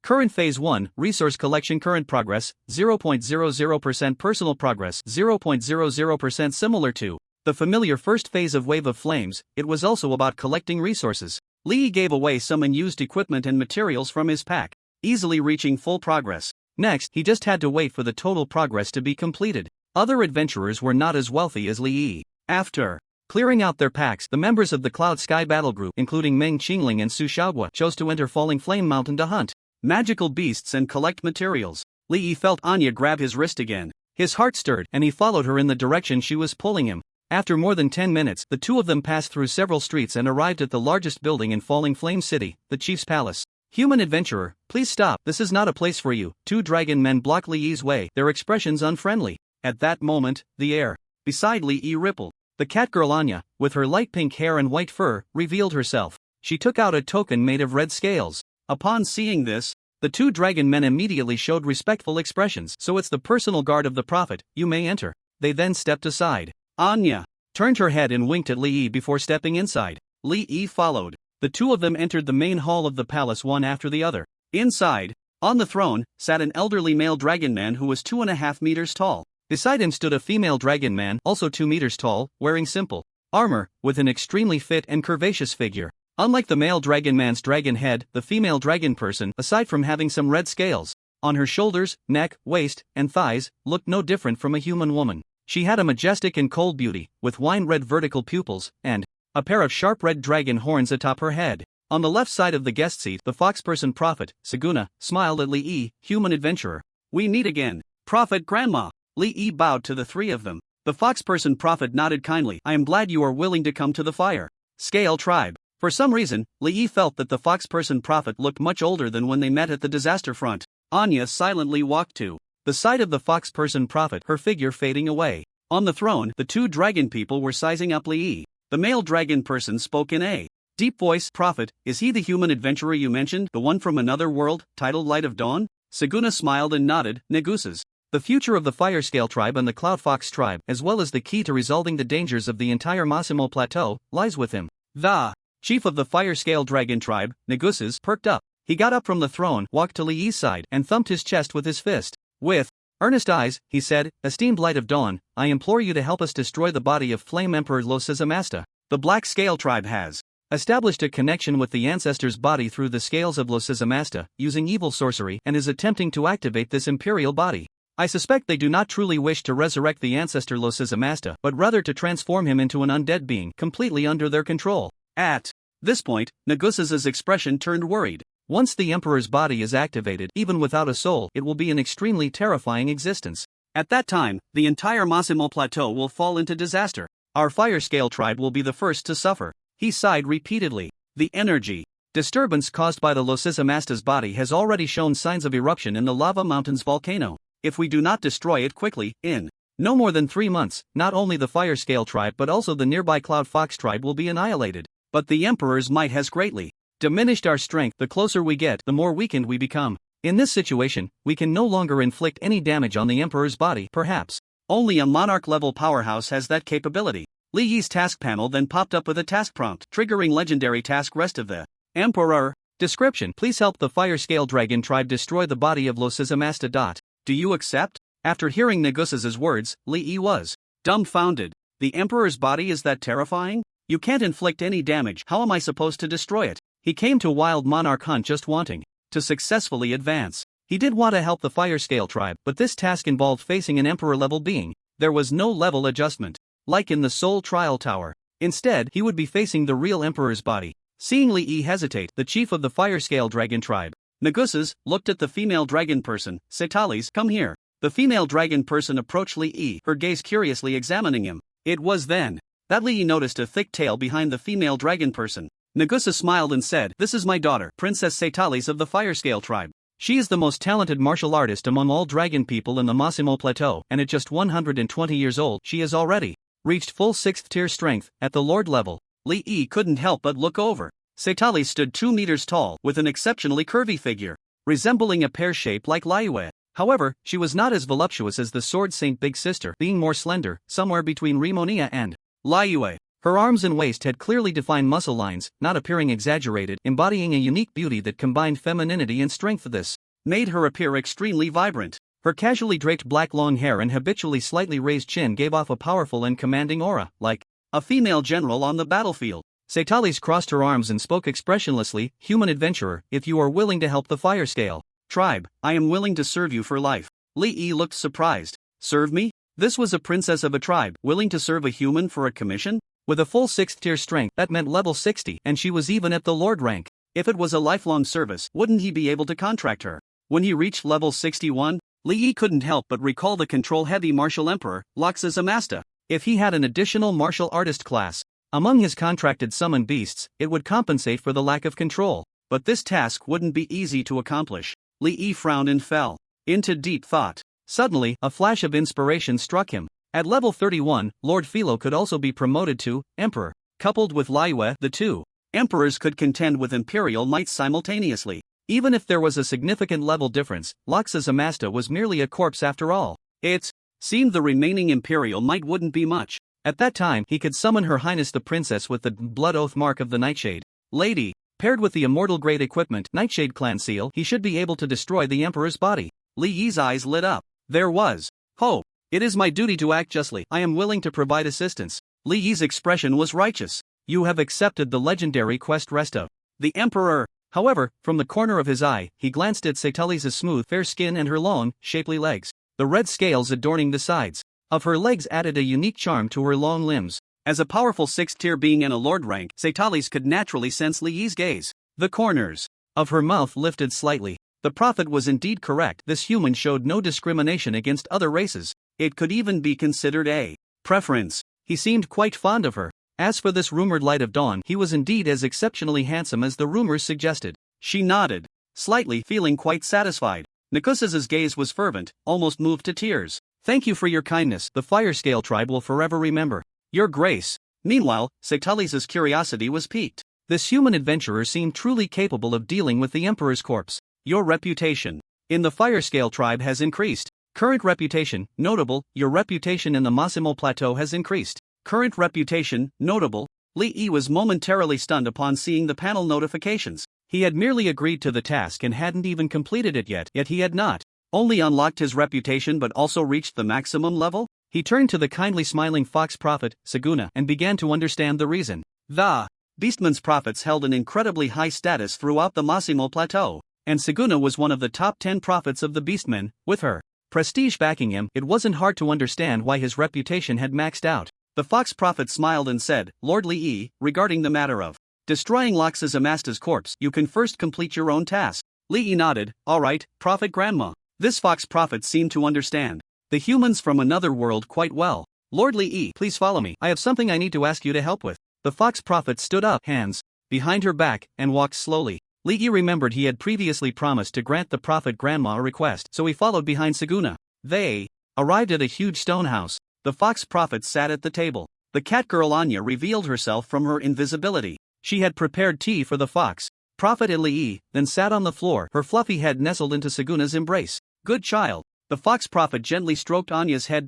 Current Phase 1, Resource Collection. Current progress, 0.00%. Personal progress, 0.00%. Similar to the familiar first phase of Wave of Flames, it was also about collecting resources. Li Yi gave away some unused equipment and materials from his pack, easily reaching full progress. Next, he just had to wait for the total progress to be completed. Other adventurers were not as wealthy as Li Yi. After clearing out their packs, the members of the Cloud Sky Battle Group, including Meng Qingling and Su Xiaogua, chose to enter Falling Flame Mountain to hunt magical beasts and collect materials. Li Yi felt Anya grab his wrist again. His heart stirred, and he followed her in the direction she was pulling him. After more than 10 minutes, the two of them passed through several streets and arrived at the largest building in Falling Flame City, the Chief's Palace. Human adventurer, please stop, this is not a place for you. 2 dragon men blocked Li Yi's way, their expressions unfriendly. At that moment, the air beside Li Yi rippled. The catgirl Anya, with her light pink hair and white fur, revealed herself. She took out a token made of red scales. Upon seeing this, the 2 dragon men immediately showed respectful expressions. So it's the personal guard of the prophet, you may enter. They then stepped aside. Anya turned her head and winked at Li Yi before stepping inside. Li Yi followed. The two of them entered the main hall of the palace one after the other. Inside, on the throne, sat an elderly male dragon man who was 2.5 meters tall. Beside him stood a female dragon man, also 2 meters tall, wearing simple armor, with an extremely fit and curvaceous figure. Unlike the male dragon man's dragon head, the female dragon person, aside from having some red scales on her shoulders, neck, waist, and thighs, looked no different from a human woman. She had a majestic and cold beauty, with wine-red vertical pupils, and a pair of sharp red dragon horns atop her head. On the left side of the guest seat, the fox-person prophet, Saguna, smiled at Lee, human adventurer. "We meet again, prophet grandma." Lee bowed to the three of them. The fox-person prophet nodded kindly. "I am glad you are willing to come to the fire scale tribe." For some reason, Lee felt that the fox-person prophet looked much older than when they met at the disaster front. Anya silently walked to the side of the fox-person prophet, her figure fading away. On the throne, the two dragon people were sizing up Lee. The male dragon person spoke in a deep voice. "Prophet, is he the human adventurer you mentioned, the one from another world, titled Light of Dawn?" Saguna smiled and nodded. "Negusas. The future of the Fire Scale tribe and the Cloud Fox tribe, as well as the key to resolving the dangers of the entire Massimo Plateau, lies with him." The chief of the Fire Scale Dragon tribe, Negusas, perked up. He got up from the throne, walked to Lee's side, and thumped his chest with his fist. With earnest eyes, he said, "Esteemed Light of Dawn, I implore you to help us destroy the body of Flame Emperor Losizamasta. The Black Scale tribe has established a connection with the ancestor's body through the scales of Losizamasta, using evil sorcery, and is attempting to activate this imperial body. I suspect they do not truly wish to resurrect the ancestor Losizamasta, but rather to transform him into an undead being, completely under their control." At this point, Negusas' expression turned worried. Once the Emperor's body is activated, even without a soul, it will be an extremely terrifying existence. At that time, the entire Massimo Plateau will fall into disaster. Our Fire Scale tribe will be the first to suffer. He sighed repeatedly. The energy disturbance caused by the Losizamasta's body has already shown signs of eruption in the Lava Mountains volcano. If we do not destroy it quickly, in no more than 3 months, not only the Fire Scale tribe but also the nearby Cloud Fox tribe will be annihilated. But the Emperor's might has greatly diminished our strength. The closer we get, the more weakened we become. In this situation, we can no longer inflict any damage on the Emperor's body. Perhaps only a monarch-level powerhouse has that capability. Lee's task panel then popped up with a task prompt, triggering legendary task Rest of the Emperor. Description: please help the Fire Scale Dragon tribe destroy the body of Losizamasta. Do you accept? After hearing Negusas' words, Lee was dumbfounded. The Emperor's body is that terrifying? You can't inflict any damage. How am I supposed to destroy it? He came to Wild Monarch Hunt just wanting to successfully advance. He did want to help the Fire Scale tribe, but this task involved facing an Emperor-level being. There was no level adjustment, like in the Soul Trial Tower. Instead, he would be facing the real Emperor's body. Seeing Lee hesitate, the chief of the Fire Scale Dragon tribe, Negusas, looked at the female dragon person. "Setales, come here." The female dragon person approached Lee, her gaze curiously examining him. It was then that Lee noticed a thick tail behind the female dragon person. Negusas smiled and said, "This is my daughter, Princess Setales of the Fire Scale tribe. She is the most talented martial artist among all dragon people in the Massimo Plateau, and at just 120 years old, she has already reached full 6th tier strength, at the Lord level." Lee couldn't help but look over. Setales stood 2 meters tall, with an exceptionally curvy figure, resembling a pear shape like Liyue. However, she was not as voluptuous as the Sword Saint Big Sister, being more slender, somewhere between Rimonia and Liyue. Her arms and waist had clearly defined muscle lines, not appearing exaggerated, embodying a unique beauty that combined femininity and strength. This made her appear extremely vibrant. Her casually draped black long hair and habitually slightly raised chin gave off a powerful and commanding aura, like a female general on the battlefield. Setales crossed her arms and spoke expressionlessly, "Human adventurer, if you are willing to help the Fire Scale tribe, I am willing to serve you for life." Lee looked surprised. "Serve me?" This was a princess of a tribe, willing to serve a human for a commission? With a full 6th tier strength, that meant level 60, and she was even at the Lord rank. If it was a lifelong service, wouldn't he be able to contract her? When he reached level 61, Lee couldn't help but recall the control-heavy martial emperor, Losizamasta. If he had an additional martial artist class among his contracted summoned beasts, it would compensate for the lack of control. But this task wouldn't be easy to accomplish. Lee frowned and fell into deep thought. Suddenly, a flash of inspiration struck him. At level 31, Lord Philo could also be promoted to Emperor. Coupled with Liyue, the two emperors could contend with imperial might simultaneously. Even if there was a significant level difference, Losizamasta was merely a corpse after all. It seemed the remaining imperial might wouldn't be much. At that time, he could summon Her Highness the Princess with the blood oath mark of the Nightshade Lady. Paired with the immortal grade equipment, Nightshade Clan Seal, he should be able to destroy the Emperor's body. Lee's eyes lit up. There was hope. "It is my duty to act justly. I am willing to provide assistance." Lee's expression was righteous. "You have accepted the legendary quest Rest of the Emperor." However, from the corner of his eye, he glanced at Setales' smooth, fair skin and her long, shapely legs, the red scales adorning the sides. of her legs added a unique charm to her long limbs. As a powerful 6th-tier being in a lord rank, Subtitles could naturally sense Li Yi's gaze. The corners of her mouth lifted slightly. The prophet was indeed correct. This human showed no discrimination against other races. It could even be considered a preference. He seemed quite fond of her. As for this rumored light of dawn, he was indeed as exceptionally handsome as the rumors suggested. She nodded slightly, feeling quite satisfied. Nakusa's gaze was fervent, almost moved to tears. Thank you for your kindness. The Fire Scale tribe will forever remember your grace. Meanwhile, Subtitles' curiosity was piqued. This human adventurer seemed truly capable of dealing with the Emperor's corpse. Your reputation in the Fire Scale tribe has increased. Current reputation, notable. Your reputation in the Massimo Plateau has increased. Current reputation, notable. Li Yi was momentarily stunned upon seeing the panel notifications. He had merely agreed to the task and hadn't even completed it yet he had not only unlocked his reputation but also reached the maximum level. He turned to the kindly smiling fox prophet, Saguna, and began to understand the reason. The Beastman's prophets held an incredibly high status throughout the Massimo Plateau, and Saguna was one of the top 10 prophets of the Beastmen. With her prestige backing him, it wasn't hard to understand why his reputation had maxed out. The fox prophet smiled and said, Lord Li Yi, regarding the matter of destroying Lox's Amasta's corpse, you can first complete your own task. Li Yi nodded. Alright, prophet grandma. This fox prophet seemed to understand the humans from another world quite well. Lord Li Yi, please follow me. I have something I need to ask you to help with. The fox prophet stood up, hands behind her back, and walked slowly. Li Yi remembered he had previously promised to grant the prophet grandma a request, so he followed behind Saguna. They arrived at a huge stone house. The fox prophet sat at the table. The cat girl Anya revealed herself from her invisibility. She had prepared tea for the fox prophet and Li Yi, then sat on the floor, her fluffy head nestled into Saguna's embrace. Good child. The fox prophet gently stroked Anya's head.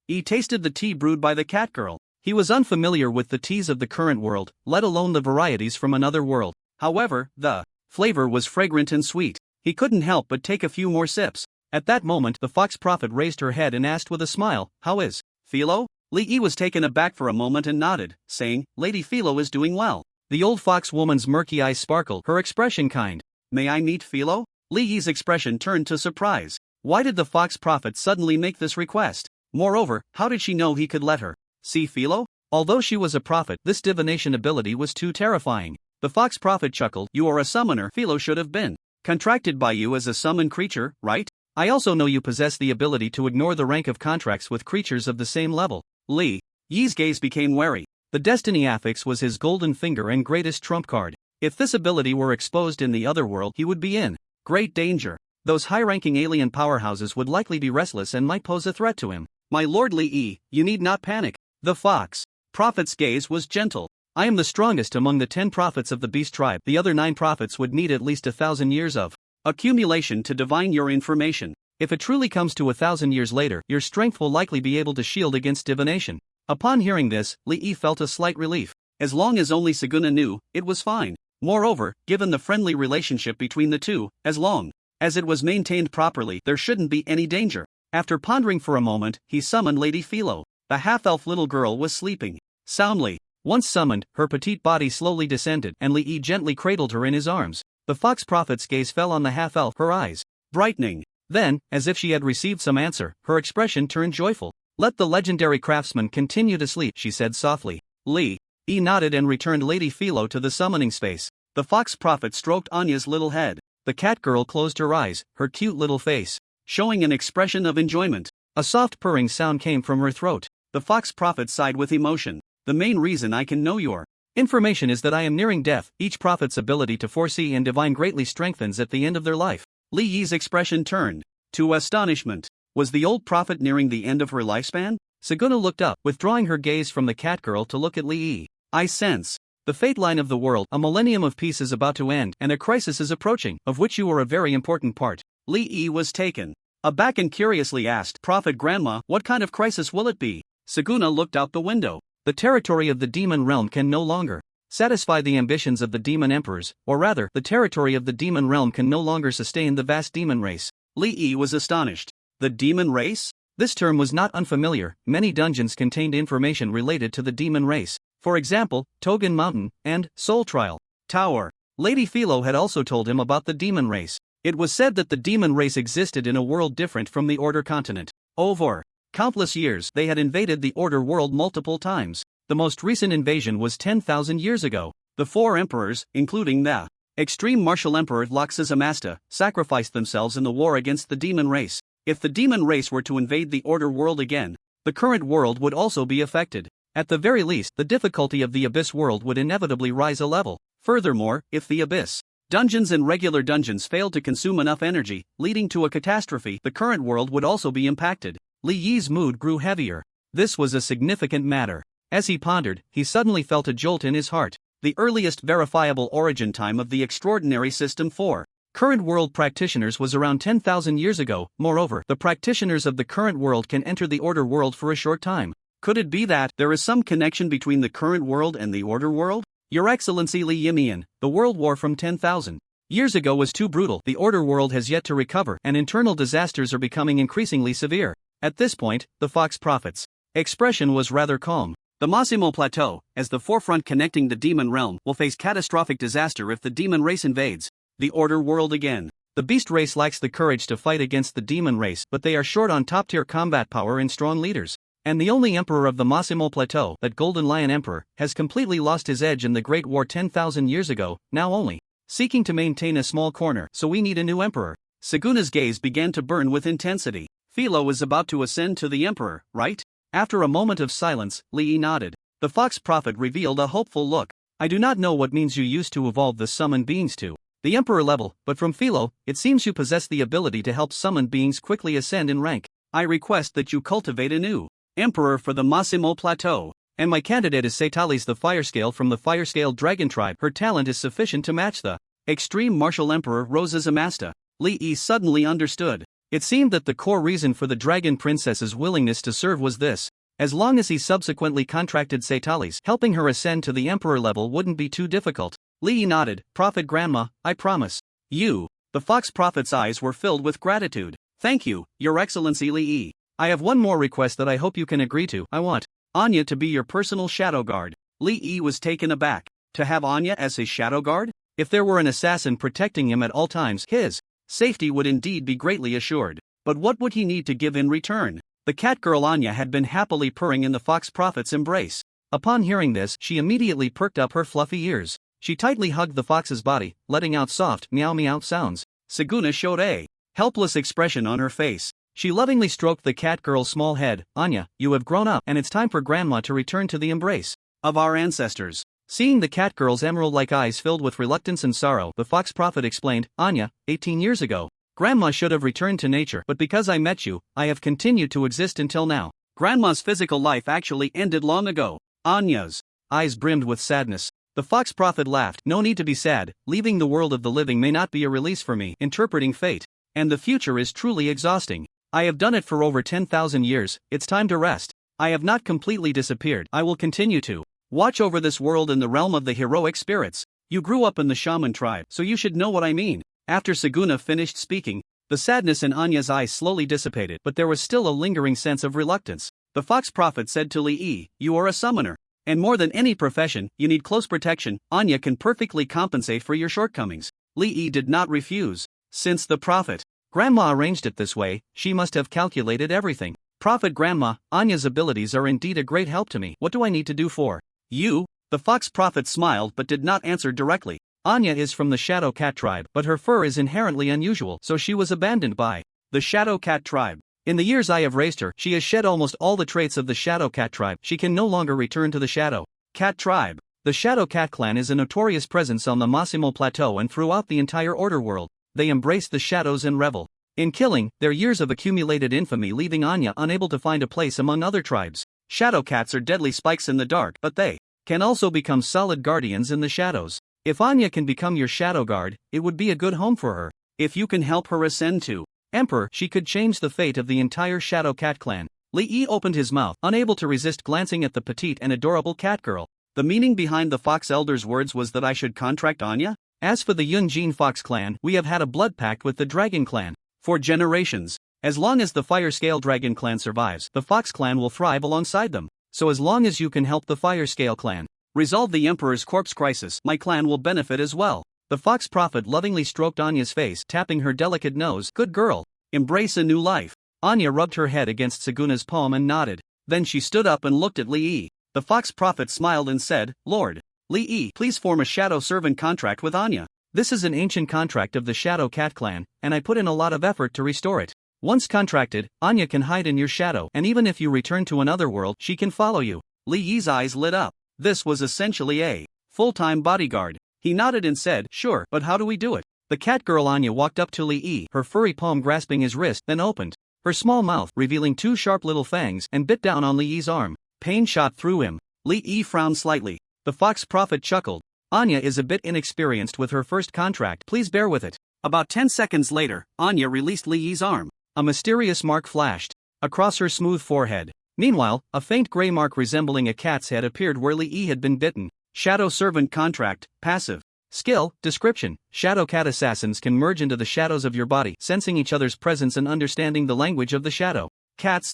He tasted the tea brewed by the cat girl. He was unfamiliar with the teas of the current world, let alone the varieties from another world. However, the flavor was fragrant and sweet. He couldn't help but take a few more sips. At that moment, the fox prophet raised her head and asked with a smile, How is Philo? Li Yi was taken aback for a moment and nodded, saying, Lady Philo is doing well. The old fox woman's murky eyes sparkled, her expression kind. May I meet Philo? Li Yi's expression turned to surprise. Why did the fox prophet suddenly make this request? Moreover, how did she know he could let her see Philo? Although she was a prophet, this divination ability was too terrifying. The fox prophet chuckled. You are a summoner. Philo should have been contracted by you as a summoned creature, right? I also know you possess the ability to ignore the rank of contracts with creatures of the same level. Li Yi's gaze became wary. The destiny affix was his golden finger and greatest trump card. If this ability were exposed in the other world, he would be in great danger. Those high-ranking alien powerhouses would likely be restless and might pose a threat to him. My lord Li Yi, you need not panic. The fox prophet's gaze was gentle. I am the strongest among the 10 prophets of the beast tribe. The other 9 prophets would need at least 1,000 years of accumulation to divine your information. If it truly comes to 1,000 years later, your strength will likely be able to shield against divination. Upon hearing this, Li Yi felt a slight relief. As long as only Saguna knew, it was fine. Moreover, given the friendly relationship between the two, as long as it was maintained properly, there shouldn't be any danger. After pondering for a moment, he summoned Lady Philo. The half-elf little girl was sleeping soundly. Once summoned, her petite body slowly descended, and Li Yi gently cradled her in his arms. The fox prophet's gaze fell on the half-elf, her eyes brightening. Then, as if she had received some answer, her expression turned joyful. Let the legendary craftsman continue to sleep, she said softly. Li Yi nodded and returned Lady Philo to the summoning space. The fox prophet stroked Anya's little head. The cat girl closed her eyes, her cute little face showing an expression of enjoyment. A soft purring sound came from her throat. The fox prophet sighed with emotion. The main reason I can know your information is that I am nearing death. Each prophet's ability to foresee and divine greatly strengthens at the end of their life. Li Yi's expression turned to astonishment. Was the old prophet nearing the end of her lifespan? Saguna looked up, withdrawing her gaze from the cat girl to look at Li Yi. I sense the fate line of the world. A millennium of peace is about to end, and a crisis is approaching, of which you are a very important part. Li Yi was taken aback and curiously asked, Prophet Grandma, what kind of crisis will it be? Saguna looked out the window. The territory of the demon realm can no longer satisfy the ambitions of the demon emperors, or rather, the territory of the demon realm can no longer sustain the vast demon race. Li Yi was astonished. The demon race? This term was not unfamiliar. Many dungeons contained information related to the demon race. For example, Togan Mountain and Soul Trial Tower. Lady Philo had also told him about the demon race. It was said that the demon race existed in a world different from the Order continent. Over countless years they had invaded the Order world multiple times. The most recent invasion was 10,000 years ago. The four emperors, including the extreme martial emperor Samasta, sacrificed themselves in the war against the demon race. If the demon race were to invade the Order world again, the current world would also be affected. At the very least, the difficulty of the Abyss world would inevitably rise a level. Furthermore, if the Abyss dungeons and regular dungeons failed to consume enough energy, leading to a catastrophe, the current world would also be impacted. Li Yi's mood grew heavier. This was a significant matter. As he pondered, he suddenly felt a jolt in his heart. The earliest verifiable origin time of the extraordinary system for current world practitioners was around 10,000 years ago. Moreover, the practitioners of the current world can enter the Order world for a short time. Could it be that there is some connection between the current world and the Order world? Your Excellency Li Yimian, the world war from 10,000 years ago was too brutal. The Order world has yet to recover, and internal disasters are becoming increasingly severe. At this point, the Fox Prophet's expression was rather calm. The Massimo Plateau, as the forefront connecting the demon realm, will face catastrophic disaster if the demon race invades the Order world again. The beast race lacks the courage to fight against the demon race, but they are short on top-tier combat power and strong leaders. And the only emperor of the Massimo Plateau, that Golden Lion Emperor, has completely lost his edge in the Great War 10,000 years ago, now only seeking to maintain a small corner. So we need a new emperor. Seguna's gaze began to burn with intensity. Philo is about to ascend to the emperor, right? After a moment of silence, Li nodded. The Fox Prophet revealed a hopeful look. I do not know what means you used to evolve the summoned beings to the emperor level, but from Philo, it seems you possess the ability to help summoned beings quickly ascend in rank. I request that you cultivate a new emperor for the Massimo Plateau, and my candidate is Subtitles the Firescale from the Firescale Dragon Tribe. Her talent is sufficient to match the extreme martial emperor Samasta. Li Yi suddenly understood. It seemed that the core reason for the Dragon Princess's willingness to serve was this. As long as he subsequently contracted Subtitles, helping her ascend to the emperor level wouldn't be too difficult. Li Yi nodded. Prophet Grandma, I promise. You. The Fox Prophet's eyes were filled with gratitude. Thank you, Your Excellency Li Yi. I have one more request that I hope you can agree to. I want Anya to be your personal shadow guard. Li Yi was taken aback. To have Anya as his shadow guard? If there were an assassin protecting him at all times, his safety would indeed be greatly assured. But what would he need to give in return? The cat girl Anya had been happily purring in the Fox Prophet's embrace. Upon hearing this, she immediately perked up her fluffy ears. She tightly hugged the fox's body, letting out soft meow meow sounds. Seguna showed a helpless expression on her face. She lovingly stroked the cat girl's small head. Anya, you have grown up, and it's time for Grandma to return to the embrace of our ancestors. Seeing the cat girl's emerald-like eyes filled with reluctance and sorrow, the Fox Prophet explained, Anya, 18 years ago, Grandma should have returned to nature, but because I met you, I have continued to exist until now. Grandma's physical life actually ended long ago. Anya's eyes brimmed with sadness. The Fox Prophet laughed. No need to be sad. Leaving the world of the living may not be a release for me. Interpreting fate and the future is truly exhausting. I have done it for over 10,000 years, it's time to rest. I have not completely disappeared. I will continue to watch over this world in the realm of the heroic spirits. You grew up in the shaman tribe, so you should know what I mean. After Seguna finished speaking, the sadness in Anya's eyes slowly dissipated, but there was still a lingering sense of reluctance. The Fox Prophet said to Li Yi, you are a summoner. And more than any profession, you need close protection. Anya can perfectly compensate for your shortcomings. Li Yi did not refuse. Since the Prophet Grandma arranged it this way, she must have calculated everything. Prophet Grandma, Anya's abilities are indeed a great help to me. What do I need to do for you? The Fox Prophet smiled but did not answer directly. Anya is from the Shadow Cat tribe, but her fur is inherently unusual, so she was abandoned by the Shadow Cat tribe. In the years I have raised her, she has shed almost all the traits of the Shadow Cat tribe. She can no longer return to the Shadow Cat tribe. The Shadow Cat clan is a notorious presence on the Massimo Plateau and throughout the entire Order world. They embrace the shadows and revel in killing, their years of accumulated infamy leaving Anya unable to find a place among other tribes. Shadow cats are deadly spikes in the dark, but they can also become solid guardians in the shadows. If Anya can become your shadow guard, it would be a good home for her. If you can help her ascend to Emperor, she could change the fate of the entire Shadow Cat clan. Li Yi opened his mouth, unable to resist glancing at the petite and adorable cat girl. The meaning behind the Fox Elder's words was that I should contract Anya? As for the Yunjin Fox clan, we have had a blood pact with the Dragon clan for generations. As long as the Fire Scale Dragon clan survives, the Fox clan will thrive alongside them. So as long as you can help the Fire Scale clan resolve the Emperor's corpse crisis, my clan will benefit as well. The Fox Prophet lovingly stroked Anya's face, tapping her delicate nose. Good girl. Embrace a new life. Anya rubbed her head against Saguna's palm and nodded. Then she stood up and looked at Li Yi. The fox prophet smiled and said, Lord Li Yi, please form a shadow servant contract with Anya. This is an ancient contract of the Shadow Cat clan, and I put in a lot of effort to restore it. Once contracted, Anya can hide in your shadow, and even if you return to another world, she can follow you. Li Yi's eyes lit up. This was essentially a full-time bodyguard. He nodded and said, sure, but how do we do it? The cat girl Anya walked up to Li Yi, her furry palm grasping his wrist, then opened her small mouth, revealing two sharp little fangs, and bit down on Li Yi's arm. Pain shot through him. Li Yi frowned slightly. The fox prophet chuckled. Anya is a bit inexperienced with her first contract, please bear with it. About 10 seconds later, Anya released Li Yi's arm. A mysterious mark flashed across her smooth forehead. Meanwhile, a faint gray mark resembling a cat's head appeared where Li Yi had been bitten. Shadow Servant Contract, passive. Skill, description, Shadow Cat assassins can merge into the shadows of your body, sensing each other's presence and understanding the language of the shadow. Cats.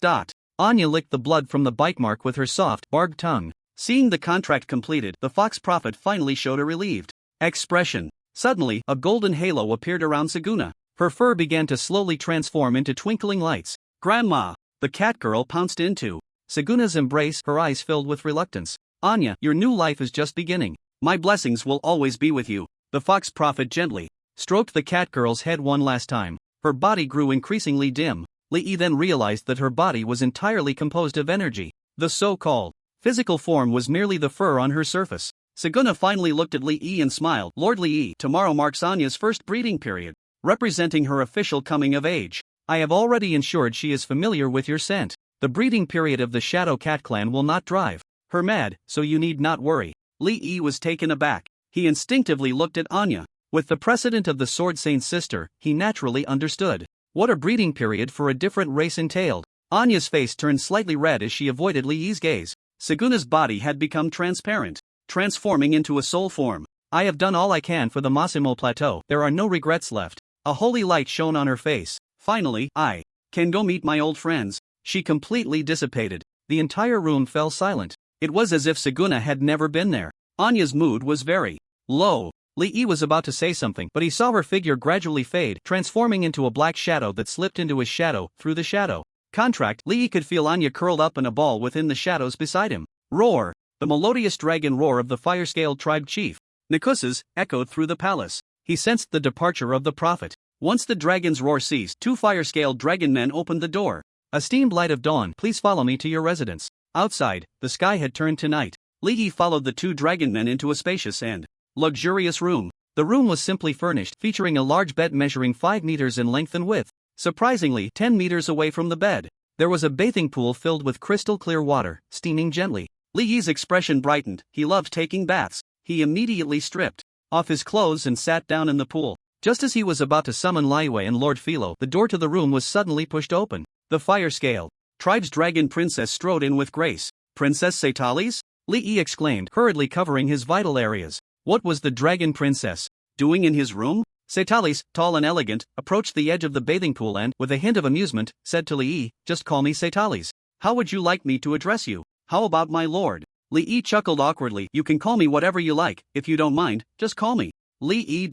Anya licked the blood from the bite mark with her soft, barbed tongue. Seeing the contract completed, the fox prophet finally showed a relieved expression. Suddenly, a golden halo appeared around Saguna. Her fur began to slowly transform into twinkling lights. Grandma! The cat girl pounced into Saguna's embrace, her eyes filled with reluctance. Anya, your new life is just beginning. My blessings will always be with you. The fox prophet gently stroked the cat girl's head one last time. Her body grew increasingly dim. Li Yi then realized that her body was entirely composed of energy. The so-called physical form was merely the fur on her surface. Saguna finally looked at Li Yi and smiled. Lord Li Yi, tomorrow marks Anya's first breeding period, representing her official coming of age. I have already ensured she is familiar with your scent. The breeding period of the Shadow Cat clan will not drive her mad, so you need not worry. Li Yi was taken aback. He instinctively looked at Anya. With the precedent of the Sword Saint's sister, he naturally understood what a breeding period for a different race entailed. Anya's face turned slightly red as she avoided Li Yi's gaze. Saguna's body had become transparent, transforming into a soul form. I have done all I can for the Massimo Plateau. There are no regrets left. A holy light shone on her face. Finally, I can go meet my old friends. She completely dissipated. The entire room fell silent. It was as if Saguna had never been there. Anya's mood was very low. Li Yi was about to say something, but he saw her figure gradually fade, transforming into a black shadow that slipped into his shadow, through the shadow contract. Li Yi could feel Anya curled up in a ball within the shadows beside him. Roar! The melodious dragon roar of the fire-scaled tribe chief, Nikusa's, echoed through the palace. He sensed the departure of the prophet. Once the dragon's roar ceased, two fire-scaled dragon men opened the door. Esteemed light of dawn, please follow me to your residence. Outside, the sky had turned to night. Li Yi followed the two dragon men into a spacious and luxurious room. The room was simply furnished, featuring a large bed measuring 5 meters in length and width. Surprisingly, 10 meters away from the bed, there was a bathing pool filled with crystal clear water, steaming gently. Li Yi's expression brightened. He loved taking baths. He immediately stripped off his clothes and sat down in the pool. Just as he was about to summon Laiwei and Lord Philo, the door to the room was suddenly pushed open. The fire-scale tribe's dragon princess strode in with grace. Princess Subtitles? Li Yi exclaimed, hurriedly covering his vital areas. What was the dragon princess doing in his room? Subtitles, tall and elegant, approached the edge of the bathing pool and, with a hint of amusement, said to Li Yi, just call me Subtitles. How would you like me to address you? How about my lord? Li Yi chuckled awkwardly. You can call me whatever you like, if you don't mind, just call me Li Yi.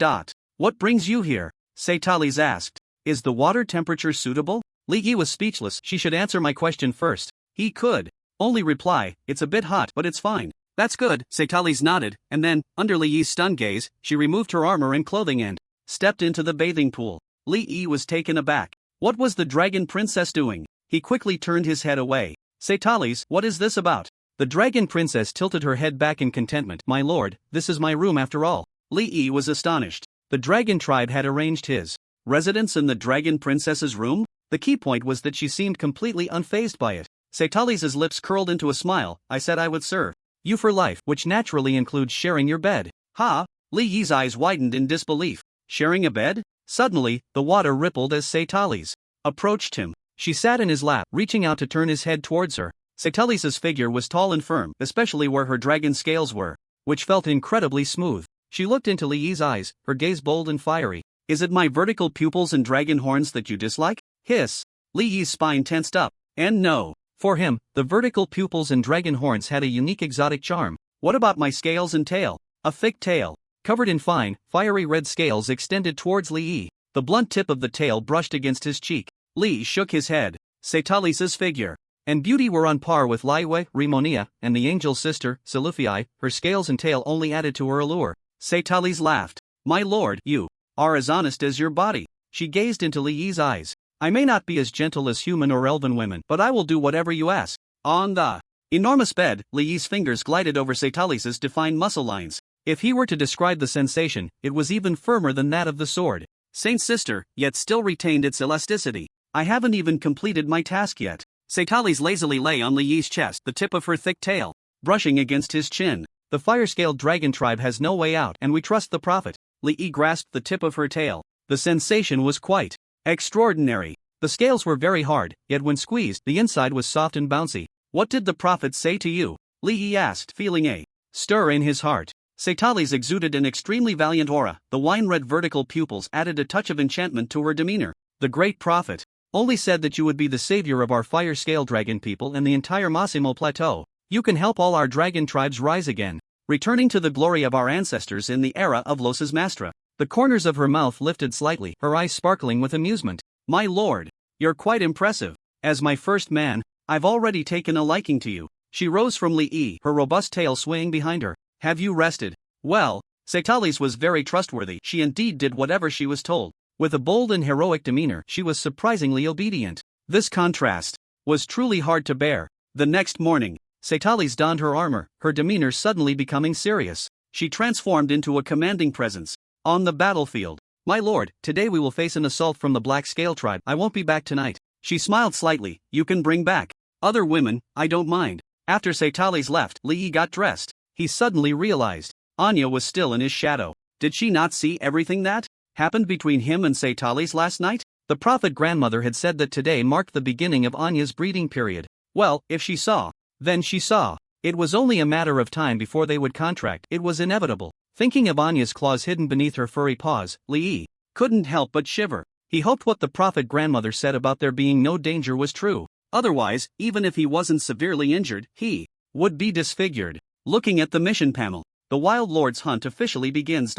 What brings you here? Subtitles asked. Is the water temperature suitable? Li Yi was speechless. She should answer my question first. He could only reply, it's a bit hot, but it's fine. That's good, Subtitles nodded, and then, under Li Yi's stunned gaze, she removed her armor and clothing and stepped into the bathing pool. Li Yi was taken aback. What was the dragon princess doing? He quickly turned his head away. Subtitles, what is this about? The dragon princess tilted her head back in contentment. My lord, this is my room after all. Li Yi was astonished. The dragon tribe had arranged his residence in the dragon princess's room? The key point was that she seemed completely unfazed by it. Subtitles' lips curled into a smile. I said I would serve you for life, which naturally includes sharing your bed. Ha! Li Yi's eyes widened in disbelief. Sharing a bed? Suddenly, the water rippled as Subtitles approached him. She sat in his lap, reaching out to turn his head towards her. Subtitles' figure was tall and firm, especially where her dragon scales were, which felt incredibly smooth. She looked into Li Yi's eyes, her gaze bold and fiery. Is it my vertical pupils and dragon horns that you dislike? Hiss! Li Yi's spine tensed up. And no. For him, the vertical pupils and dragon horns had a unique exotic charm. What about my scales and tail? A thick tail, covered in fine, fiery red scales extended towards Li Yi. The blunt tip of the tail brushed against his cheek. Li shook his head. Setali's figure and beauty were on par with Laiwe, Rimonia, and the angel's sister, Selufii. Her scales and tail only added to her allure. Setali's laughed. My lord, you are as honest as your body. She gazed into Li Yi's eyes. I may not be as gentle as human or elven women, but I will do whatever you ask. On the enormous bed, Li Yi's fingers glided over Setali's defined muscle lines. If he were to describe the sensation, it was even firmer than that of the sword. Saint's sister, yet still retained its elasticity. I haven't even completed my task yet. Setali's lazily lay on Li Yi's chest, the tip of her thick tail brushing against his chin. The fire-scaled dragon tribe has no way out, and we trust the prophet. Li Yi grasped the tip of her tail. The sensation was quite extraordinary. The scales were very hard, yet when squeezed, the inside was soft and bouncy. What did the prophet say to you? Li Yi asked, feeling a stir in his heart. Setali's exuded an extremely valiant aura. The wine-red vertical pupils added a touch of enchantment to her demeanor. The great prophet only said that you would be the savior of our fire-scale dragon people and the entire Massimo Plateau. You can help all our dragon tribes rise again, returning to the glory of our ancestors in the era of Los's Mastra. The corners of her mouth lifted slightly, her eyes sparkling with amusement. My lord, you're quite impressive. As my first man, I've already taken a liking to you. She rose from Li Yi, her robust tail swaying behind her. Have you rested? Well, Setali's was very trustworthy. She indeed did whatever she was told. With a bold and heroic demeanor, she was surprisingly obedient. This contrast was truly hard to bear. The next morning, Setali's donned her armor, her demeanor suddenly becoming serious. She transformed into a commanding presence. On the battlefield. My lord, today we will face an assault from the Black Scale tribe. I won't be back tonight. She smiled slightly. You can bring back other women, I don't mind. After Setali's left, Li Yi got dressed. He suddenly realized Anya was still in his shadow. Did she not see everything that happened between him and Setali's last night? The prophet grandmother had said that today marked the beginning of Anya's breeding period. Well, if she saw, then she saw. It was only a matter of time before they would contract. It was inevitable. Thinking of Anya's claws hidden beneath her furry paws, Li Yi couldn't help but shiver. He hoped what the prophet grandmother said about there being no danger was true. Otherwise, even if he wasn't severely injured, he would be disfigured. Looking at the mission panel, the Wild Lord's hunt officially begins.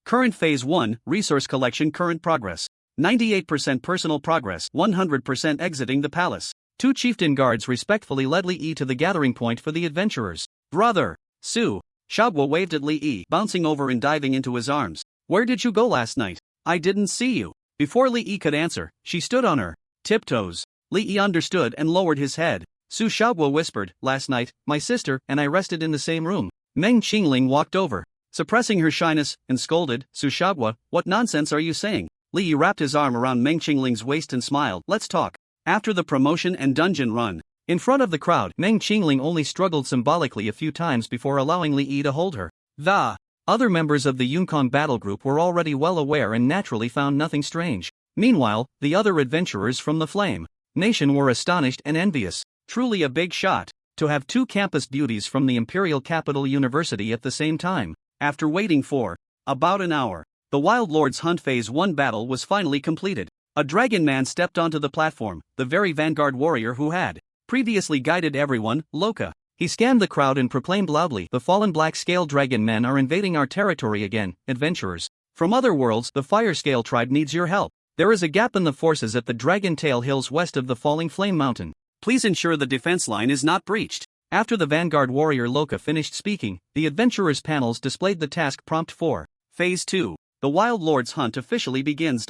Current Phase 1, Resource Collection. Current progress 98% personal progress, 100% exiting the palace. Two chieftain guards respectfully led Li Yi to the gathering point for the adventurers. Brother, Su Shagwa waved at Li Yi, bouncing over and diving into his arms. Where did you go last night? I didn't see you. Before Li Yi could answer, she stood on her tiptoes. Li Yi understood and lowered his head. Su Shagwa whispered, last night, my sister and I rested in the same room. Meng Qingling walked over, suppressing her shyness, and scolded, Su Shagwa, what nonsense are you saying? Li Yi wrapped his arm around Meng Qingling's waist and smiled. Let's talk. After the promotion and dungeon run. In front of the crowd, Meng Qingling only struggled symbolically a few times before allowing Li Yi to hold her. The other members of the Yunkan battle group were already well aware and naturally found nothing strange. Meanwhile, the other adventurers from the Flame Nation were astonished and envious. Truly a big shot, to have two campus beauties from the Imperial Capital University at the same time. After waiting for about an hour, the Wild Lord's Hunt Phase 1 battle was finally completed. A dragon man stepped onto the platform, the very vanguard warrior who had previously guided everyone, Loka. He scanned the crowd and proclaimed loudly, the fallen Black Scale dragon men are invading our territory again, adventurers. From other worlds, the Fire Scale tribe needs your help. There is a gap in the forces at the Dragon Tail Hills west of the Falling Flame Mountain. Please ensure the defense line is not breached. After the vanguard warrior Loka finished speaking, the adventurers' panels displayed the task prompt for Phase 2. The Wild Lord's hunt officially begins.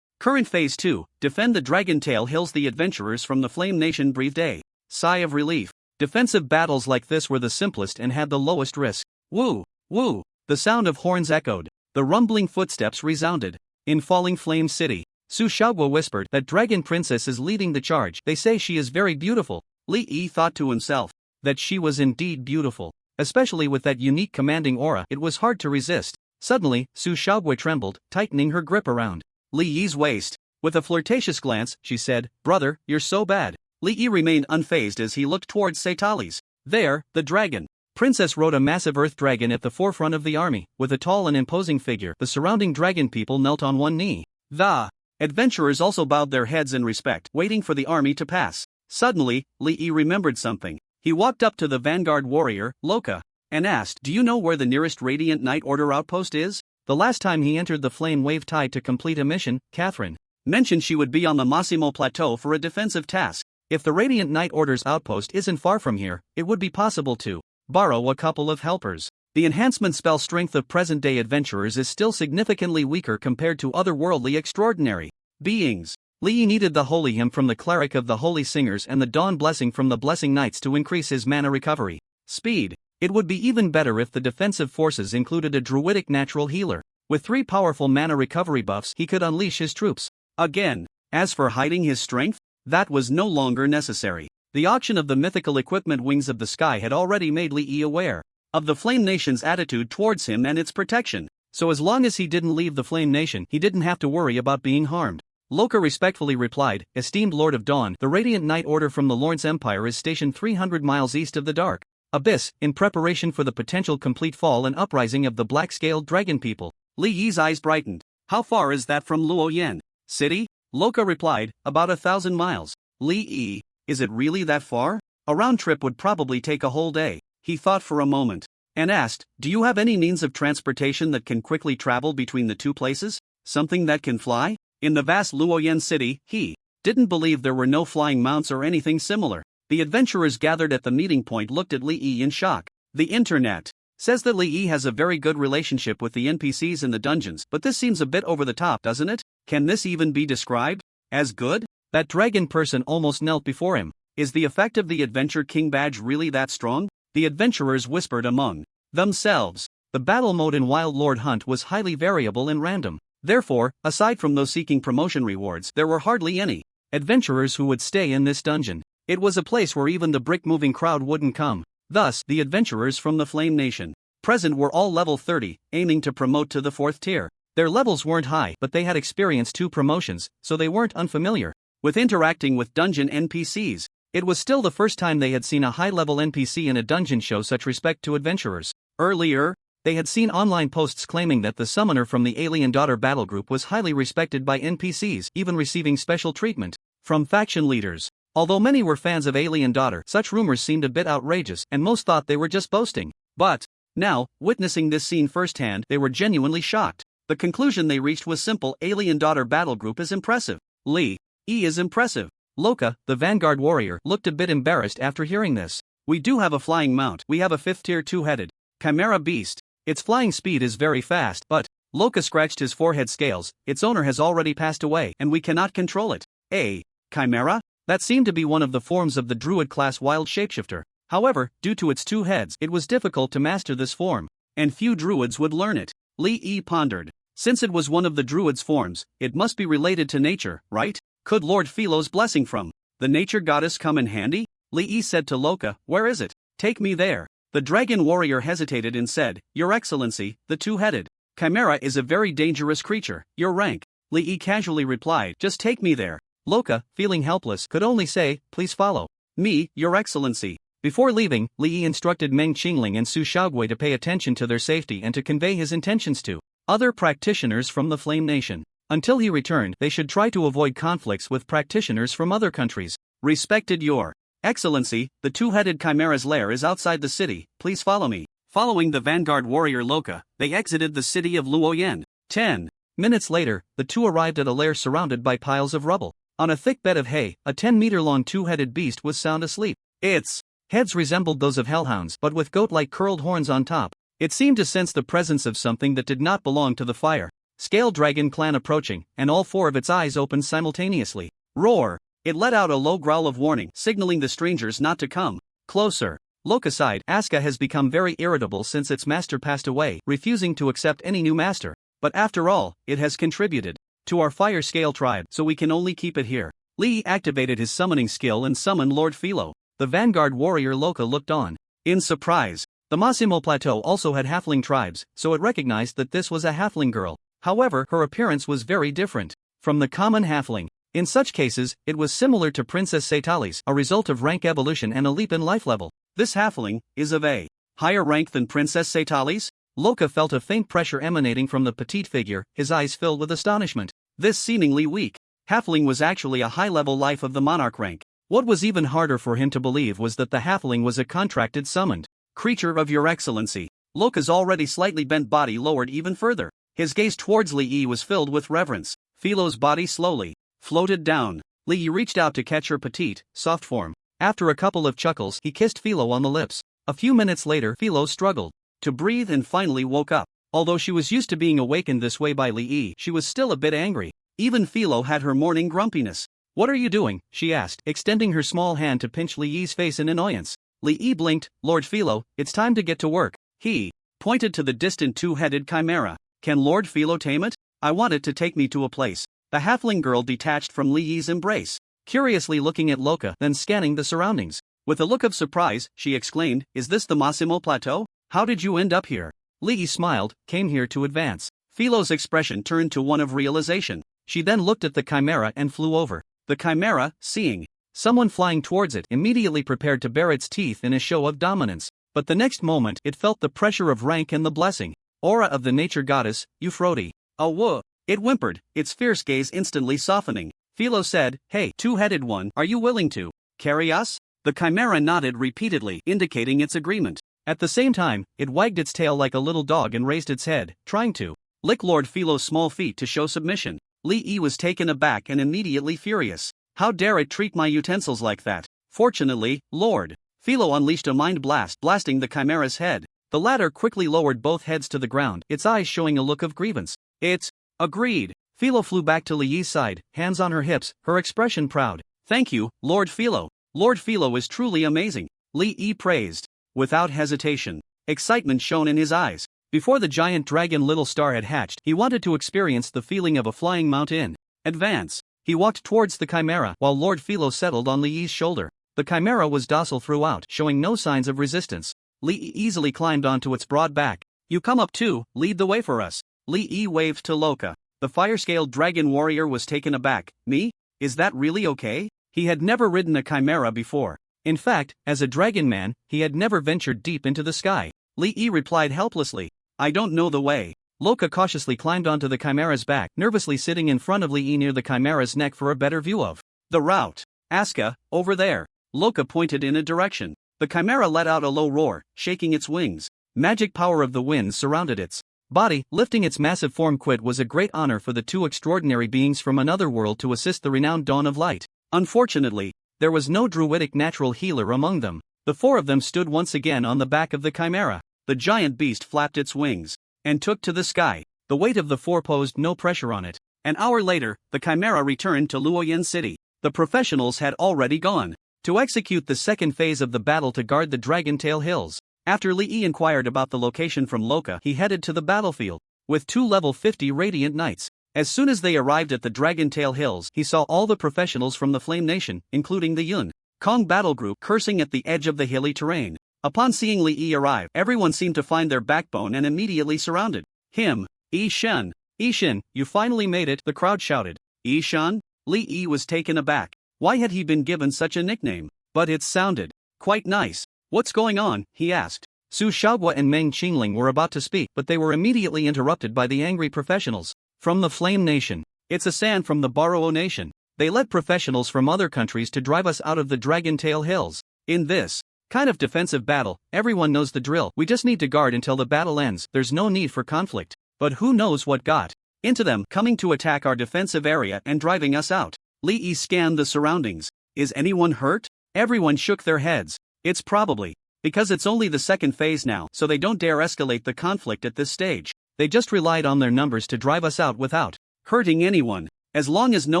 Current Phase 2, defend the Dragon Tail Hills. The adventurers from the Flame Nation breathed a sigh of relief. Defensive battles like this were the simplest and had the lowest risk. Woo! Woo! The sound of horns echoed. The rumbling footsteps resounded. In Falling Flame City, Su Shagwa whispered, that dragon princess is leading the charge. They say she is very beautiful. Li Yi thought to himself that she was indeed beautiful. Especially with that unique commanding aura, it was hard to resist. Suddenly, Su Shagwa trembled, tightening her grip around Li Yi's waist. With a flirtatious glance, she said, brother, you're so bad. Li Yi remained unfazed as he looked towards Setali's. There, the dragon princess rode a massive earth dragon at the forefront of the army. With a tall and imposing figure, the surrounding dragon people knelt on one knee. The adventurers also bowed their heads in respect, waiting for the army to pass. Suddenly, Li Yi remembered something. He walked up to the vanguard warrior, Loka, and asked, do you know where the nearest Radiant Knight Order outpost is? The last time he entered the Flame Wave Tide to complete a mission, Catherine mentioned she would be on the Massimo Plateau for a defensive task. If the Radiant Knight Order's outpost isn't far from here, it would be possible to borrow a couple of helpers. The enhancement spell strength of present-day adventurers is still significantly weaker compared to otherworldly extraordinary beings. Lee needed the Holy Hymn from the Cleric of the Holy Singers and the Dawn Blessing from the Blessing Knights to increase his mana recovery speed. It would be even better if the defensive forces included a druidic natural healer. With 3 powerful mana recovery buffs, he could unleash his troops again. As for hiding his strength, that was no longer necessary. The auction of the mythical equipment Wings of the Sky had already made Lee aware of the Flame Nation's attitude towards him and its protection. So as long as he didn't leave the Flame Nation, he didn't have to worry about being harmed. Loka respectfully replied, "Esteemed Lord of Dawn, the Radiant Knight Order from the Lawrence Empire is stationed 300 miles east of the Dark Abyss, in preparation for the potential complete fall and uprising of the black-scaled dragon people." Li Yi's eyes brightened. "How far is that from Luoyan City?" Loka replied, "About 1,000 miles. Li Yi, is it really that far? A round trip would probably take a whole day." He thought for a moment and asked, "Do you have any means of transportation that can quickly travel between the two places? Something that can fly?" In the vast Luoyan city, he didn't believe there were no flying mounts or anything similar. The adventurers gathered at the meeting point looked at Li Yi in shock. "The internet says that Li Yi has a very good relationship with the NPCs in the dungeons, but this seems a bit over the top, doesn't it? Can this even be described as good?" That dragon person almost knelt before him. "Is the effect of the Adventure King badge really that strong?" The adventurers whispered among themselves. The battle mode in Wild Lord Hunt was highly variable and random. Therefore, aside from those seeking promotion rewards, there were hardly any adventurers who would stay in this dungeon. It was a place where even the brick-moving crowd wouldn't come. Thus, the adventurers from the Flame Nation present were all level 30, aiming to promote to the 4th tier. Their levels weren't high, but they had experienced 2 promotions, so they weren't unfamiliar with interacting with dungeon NPCs. It was still the first time they had seen a high-level NPC in a dungeon show such respect to adventurers. Earlier, they had seen online posts claiming that the summoner from the Alien Daughter battle group was highly respected by NPCs, even receiving special treatment from faction leaders. Although many were fans of Alien Daughter, such rumors seemed a bit outrageous, and most thought they were just boasting. But now, witnessing this scene firsthand, they were genuinely shocked. The conclusion they reached was simple: Alien Daughter battle group is impressive. Li Yi is impressive. Loka, the Vanguard warrior, looked a bit embarrassed after hearing this. "We do have a flying mount. We have a 5th-tier 2-headed Chimera beast. Its flying speed is very fast, but..." Loka scratched his forehead scales. "Its owner has already passed away, and we cannot control it." "A Chimera?" That seemed to be one of the forms of the Druid-class wild shapeshifter. However, due to its 2 heads, it was difficult to master this form, and few Druids would learn it. Li Yi pondered. Since it was one of the Druid's forms, it must be related to nature, right? Could Lord Philo's blessing from the nature goddess come in handy? Li Yi said to Loka, "Where is it? Take me there." The dragon warrior hesitated and said, "Your Excellency, the 2-headed Chimera is a very dangerous creature. Your rank?" Li Yi casually replied, "Just take me there." Loka, feeling helpless, could only say, "Please follow me, Your Excellency." Before leaving, Li Yi instructed Meng Qingling and Su Shaogui to pay attention to their safety and to convey his intentions to other practitioners from the Flame Nation. Until he returned, they should try to avoid conflicts with practitioners from other countries. "Respected Your Excellency, the 2-headed Chimera's lair is outside the city. Please follow me." Following the Vanguard warrior Loka, they exited the city of Luoyan. 10 minutes later, the two arrived at a lair surrounded by piles of rubble. On a thick bed of hay, a 10-meter-long 2-headed beast was sound asleep. Its heads resembled those of hellhounds, but with goat-like curled horns on top. It seemed to sense the presence of something that did not belong to the fire. Scale Dragon clan approaching, and all 4 of its eyes opened simultaneously. Roar! It let out a low growl of warning, signaling the strangers not to come closer. Loka sighed. Asuka has become very irritable since its master passed away, refusing to accept any new master. But after all, it has contributed to our fire scale tribe, so we can only keep it here. Li activated his summoning skill and summoned Lord Philo. The Vanguard warrior Loka looked on in surprise. The Massimo Plateau also had halfling tribes, so it recognized that this was a halfling girl. However, her appearance was very different from the common halfling. In such cases, it was similar to Princess Setali's, a result of rank evolution and a leap in life level. This halfling is of a higher rank than Princess Setali's? Loka felt a faint pressure emanating from the petite figure, his eyes filled with astonishment. This seemingly weak halfling was actually a high-level life of the monarch rank. What was even harder for him to believe was that the halfling was a contracted summoned creature of Your Excellency. Loka's already slightly bent body lowered even further. His gaze towards Li Yi was filled with reverence. Philo's body slowly floated down. Lee reached out to catch her petite, soft form. After a couple of chuckles, he kissed Philo on the lips. A few minutes later, Philo struggled to breathe and finally woke up. Although she was used to being awakened this way by Lee, she was still a bit angry. Even Philo had her morning grumpiness. "What are you doing?" she asked, extending her small hand to pinch Lee's face in annoyance. Lee blinked. "Lord Philo, it's time to get to work." He pointed to the distant two-headed chimera. "Can Lord Philo tame it? I want it to take me to a place." The halfling girl detached from Lee's embrace, curiously looking at Loka, then scanning the surroundings. With a look of surprise, she exclaimed, "Is this the Massimo Plateau? How did you end up here?" Lee smiled. "Came here to advance." Philo's expression turned to one of realization. She then looked at the chimera and flew over. The chimera, seeing someone flying towards it, immediately prepared to bare its teeth in a show of dominance. But the next moment, it felt the pressure of rank and the blessing aura of the nature goddess, Euphrote. "Oh, whoa!" It whimpered, its fierce gaze instantly softening. Philo said, "Hey, two-headed one, are you willing to carry us?" The chimera nodded repeatedly, indicating its agreement. At the same time, it wagged its tail like a little dog and raised its head, trying to lick Lord Philo's small feet to show submission. Lee was taken aback and immediately furious. "How dare it treat my utensils like that?" Fortunately, Lord Philo unleashed a mind blast, blasting the chimera's head. The latter quickly lowered both heads to the ground, its eyes showing a look of grievance. "It's agreed." Philo flew back to Lee's side, hands on her hips, her expression proud. "Thank you, Lord Philo. Lord Philo is truly amazing," Lee praised. Without hesitation, excitement shone in his eyes. Before the giant dragon Little Star had hatched, he wanted to experience the feeling of a flying mount in advance. He walked towards the chimera, while Lord Philo settled on Lee's shoulder. The chimera was docile throughout, showing no signs of resistance. Lee easily climbed onto its broad back. "You come up too, lead the way for us." Lee waved to Loka. The fire-scaled dragon warrior was taken aback. "Me? Is that really okay?" He had never ridden a chimera before. In fact, as a dragon man, he had never ventured deep into the sky. Lee replied helplessly, "I don't know the way." Loka cautiously climbed onto the chimera's back, nervously sitting in front of Lee near the chimera's neck for a better view of the route. "Aska, over there." Loka pointed in a direction. The chimera let out a low roar, shaking its wings. Magic power of the winds surrounded its body, lifting its massive form. It was a great honor for the two extraordinary beings from another world to assist the renowned Dawn of Light. Unfortunately, there was no druidic natural healer among them. The four of them stood once again on the back of the chimera. The giant beast flapped its wings and took to the sky. The weight of the four posed no pressure on it. An hour later, the chimera returned to Luoyan City. The professionals had already gone to execute the second phase of the battle to guard the Dragontail Hills. After Lee inquired about the location from Loka, he headed to the battlefield with two level 50 Radiant Knights. As soon as they arrived at the Dragontail Hills, he saw all the professionals from the Flame Nation, including the Yun Kong battle group, cursing at the edge of the hilly terrain. Upon seeing Lee arrive, everyone seemed to find their backbone and immediately surrounded him. "Ishan! Ishan, you finally made it," the crowd shouted. "Ishan?" Lee was taken aback. Why had he been given such a nickname? But it sounded quite nice. "What's going on?" he asked. Su Shaogua and Meng Qingling were about to speak, but they were immediately interrupted by the angry professionals from the Flame Nation. "It's a San from the Bosses.So Nation. They let professionals from other countries to drive us out of the Dragontail Hills. In this kind of defensive battle, everyone knows the drill. We just need to guard until the battle ends. There's no need for conflict. But who knows what got into them, coming to attack our defensive area and driving us out." Lee scanned the surroundings. "Is anyone hurt?" Everyone shook their heads. "It's probably because it's only the second phase now, so they don't dare escalate the conflict at this stage. They just relied on their numbers to drive us out without hurting anyone. As long as no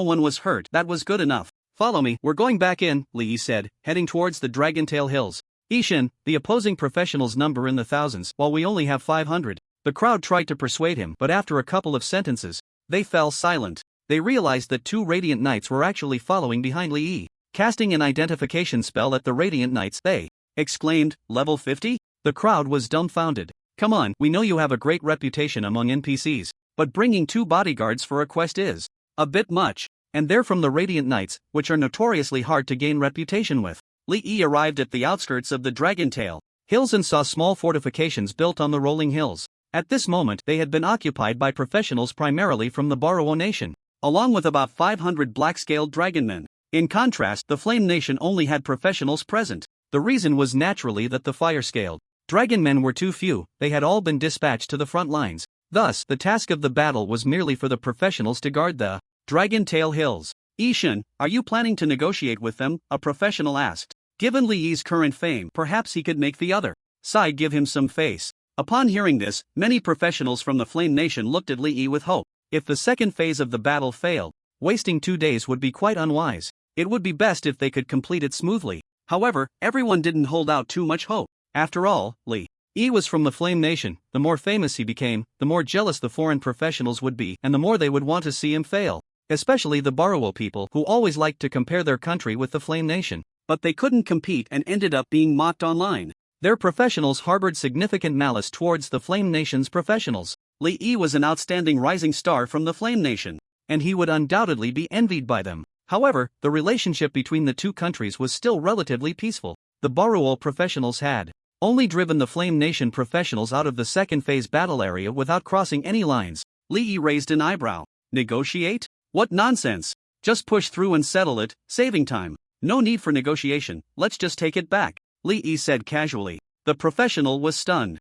one was hurt, that was good enough. Follow me, we're going back in," Lee said, heading towards the Dragontail Hills. "Ishin, the opposing professionals number in the thousands, while we only have 500. The crowd tried to persuade him, but after a couple of sentences, they fell silent. They realized that two Radiant Knights were actually following behind Lee. Casting an identification spell at the Radiant Knights, they exclaimed, "Level 50? The crowd was dumbfounded. "Come on, we know you have a great reputation among NPCs, but bringing two bodyguards for a quest is a bit much. And they're from the Radiant Knights, which are notoriously hard to gain reputation with." Lee arrived at the outskirts of the Dragontail Hills and saw small fortifications built on the rolling hills. At this moment, they had been occupied by professionals primarily from the Bosses.So Nation, along with about 500 black-scaled dragonmen. In contrast, the Flame Nation only had professionals present. The reason was naturally that the fire-scaled dragonmen were too few. They had all been dispatched to the front lines. Thus, the task of the battle was merely for the professionals to guard the Dragontail Hills. Shen, are you planning to negotiate with them? A professional asked. Given Li Yi's current fame, perhaps he could make the other side give him some face. Upon hearing this, many professionals from the Flame Nation looked at Li Yi with hope. If the second phase of the battle failed, wasting 2 days would be quite unwise. It would be best if they could complete it smoothly. However, everyone didn't hold out too much hope. After all, Li Yi was from the Flame Nation. The more famous he became, the more jealous the foreign professionals would be, and the more they would want to see him fail. Especially the Borowo people, who always liked to compare their country with the Flame Nation. But they couldn't compete and ended up being mocked online. Their professionals harbored significant malice towards the Flame Nation's professionals. Li Yi was an outstanding rising star from the Flame Nation, and he would undoubtedly be envied by them. However, the relationship between the two countries was still relatively peaceful. The Borowo professionals had only driven the Flame Nation professionals out of the second phase battle area without crossing any lines. Li Yi raised an eyebrow. Negotiate? What nonsense! Just push through and settle it, saving time. No need for negotiation, let's just take it back, Li Yi said casually. The professional was stunned.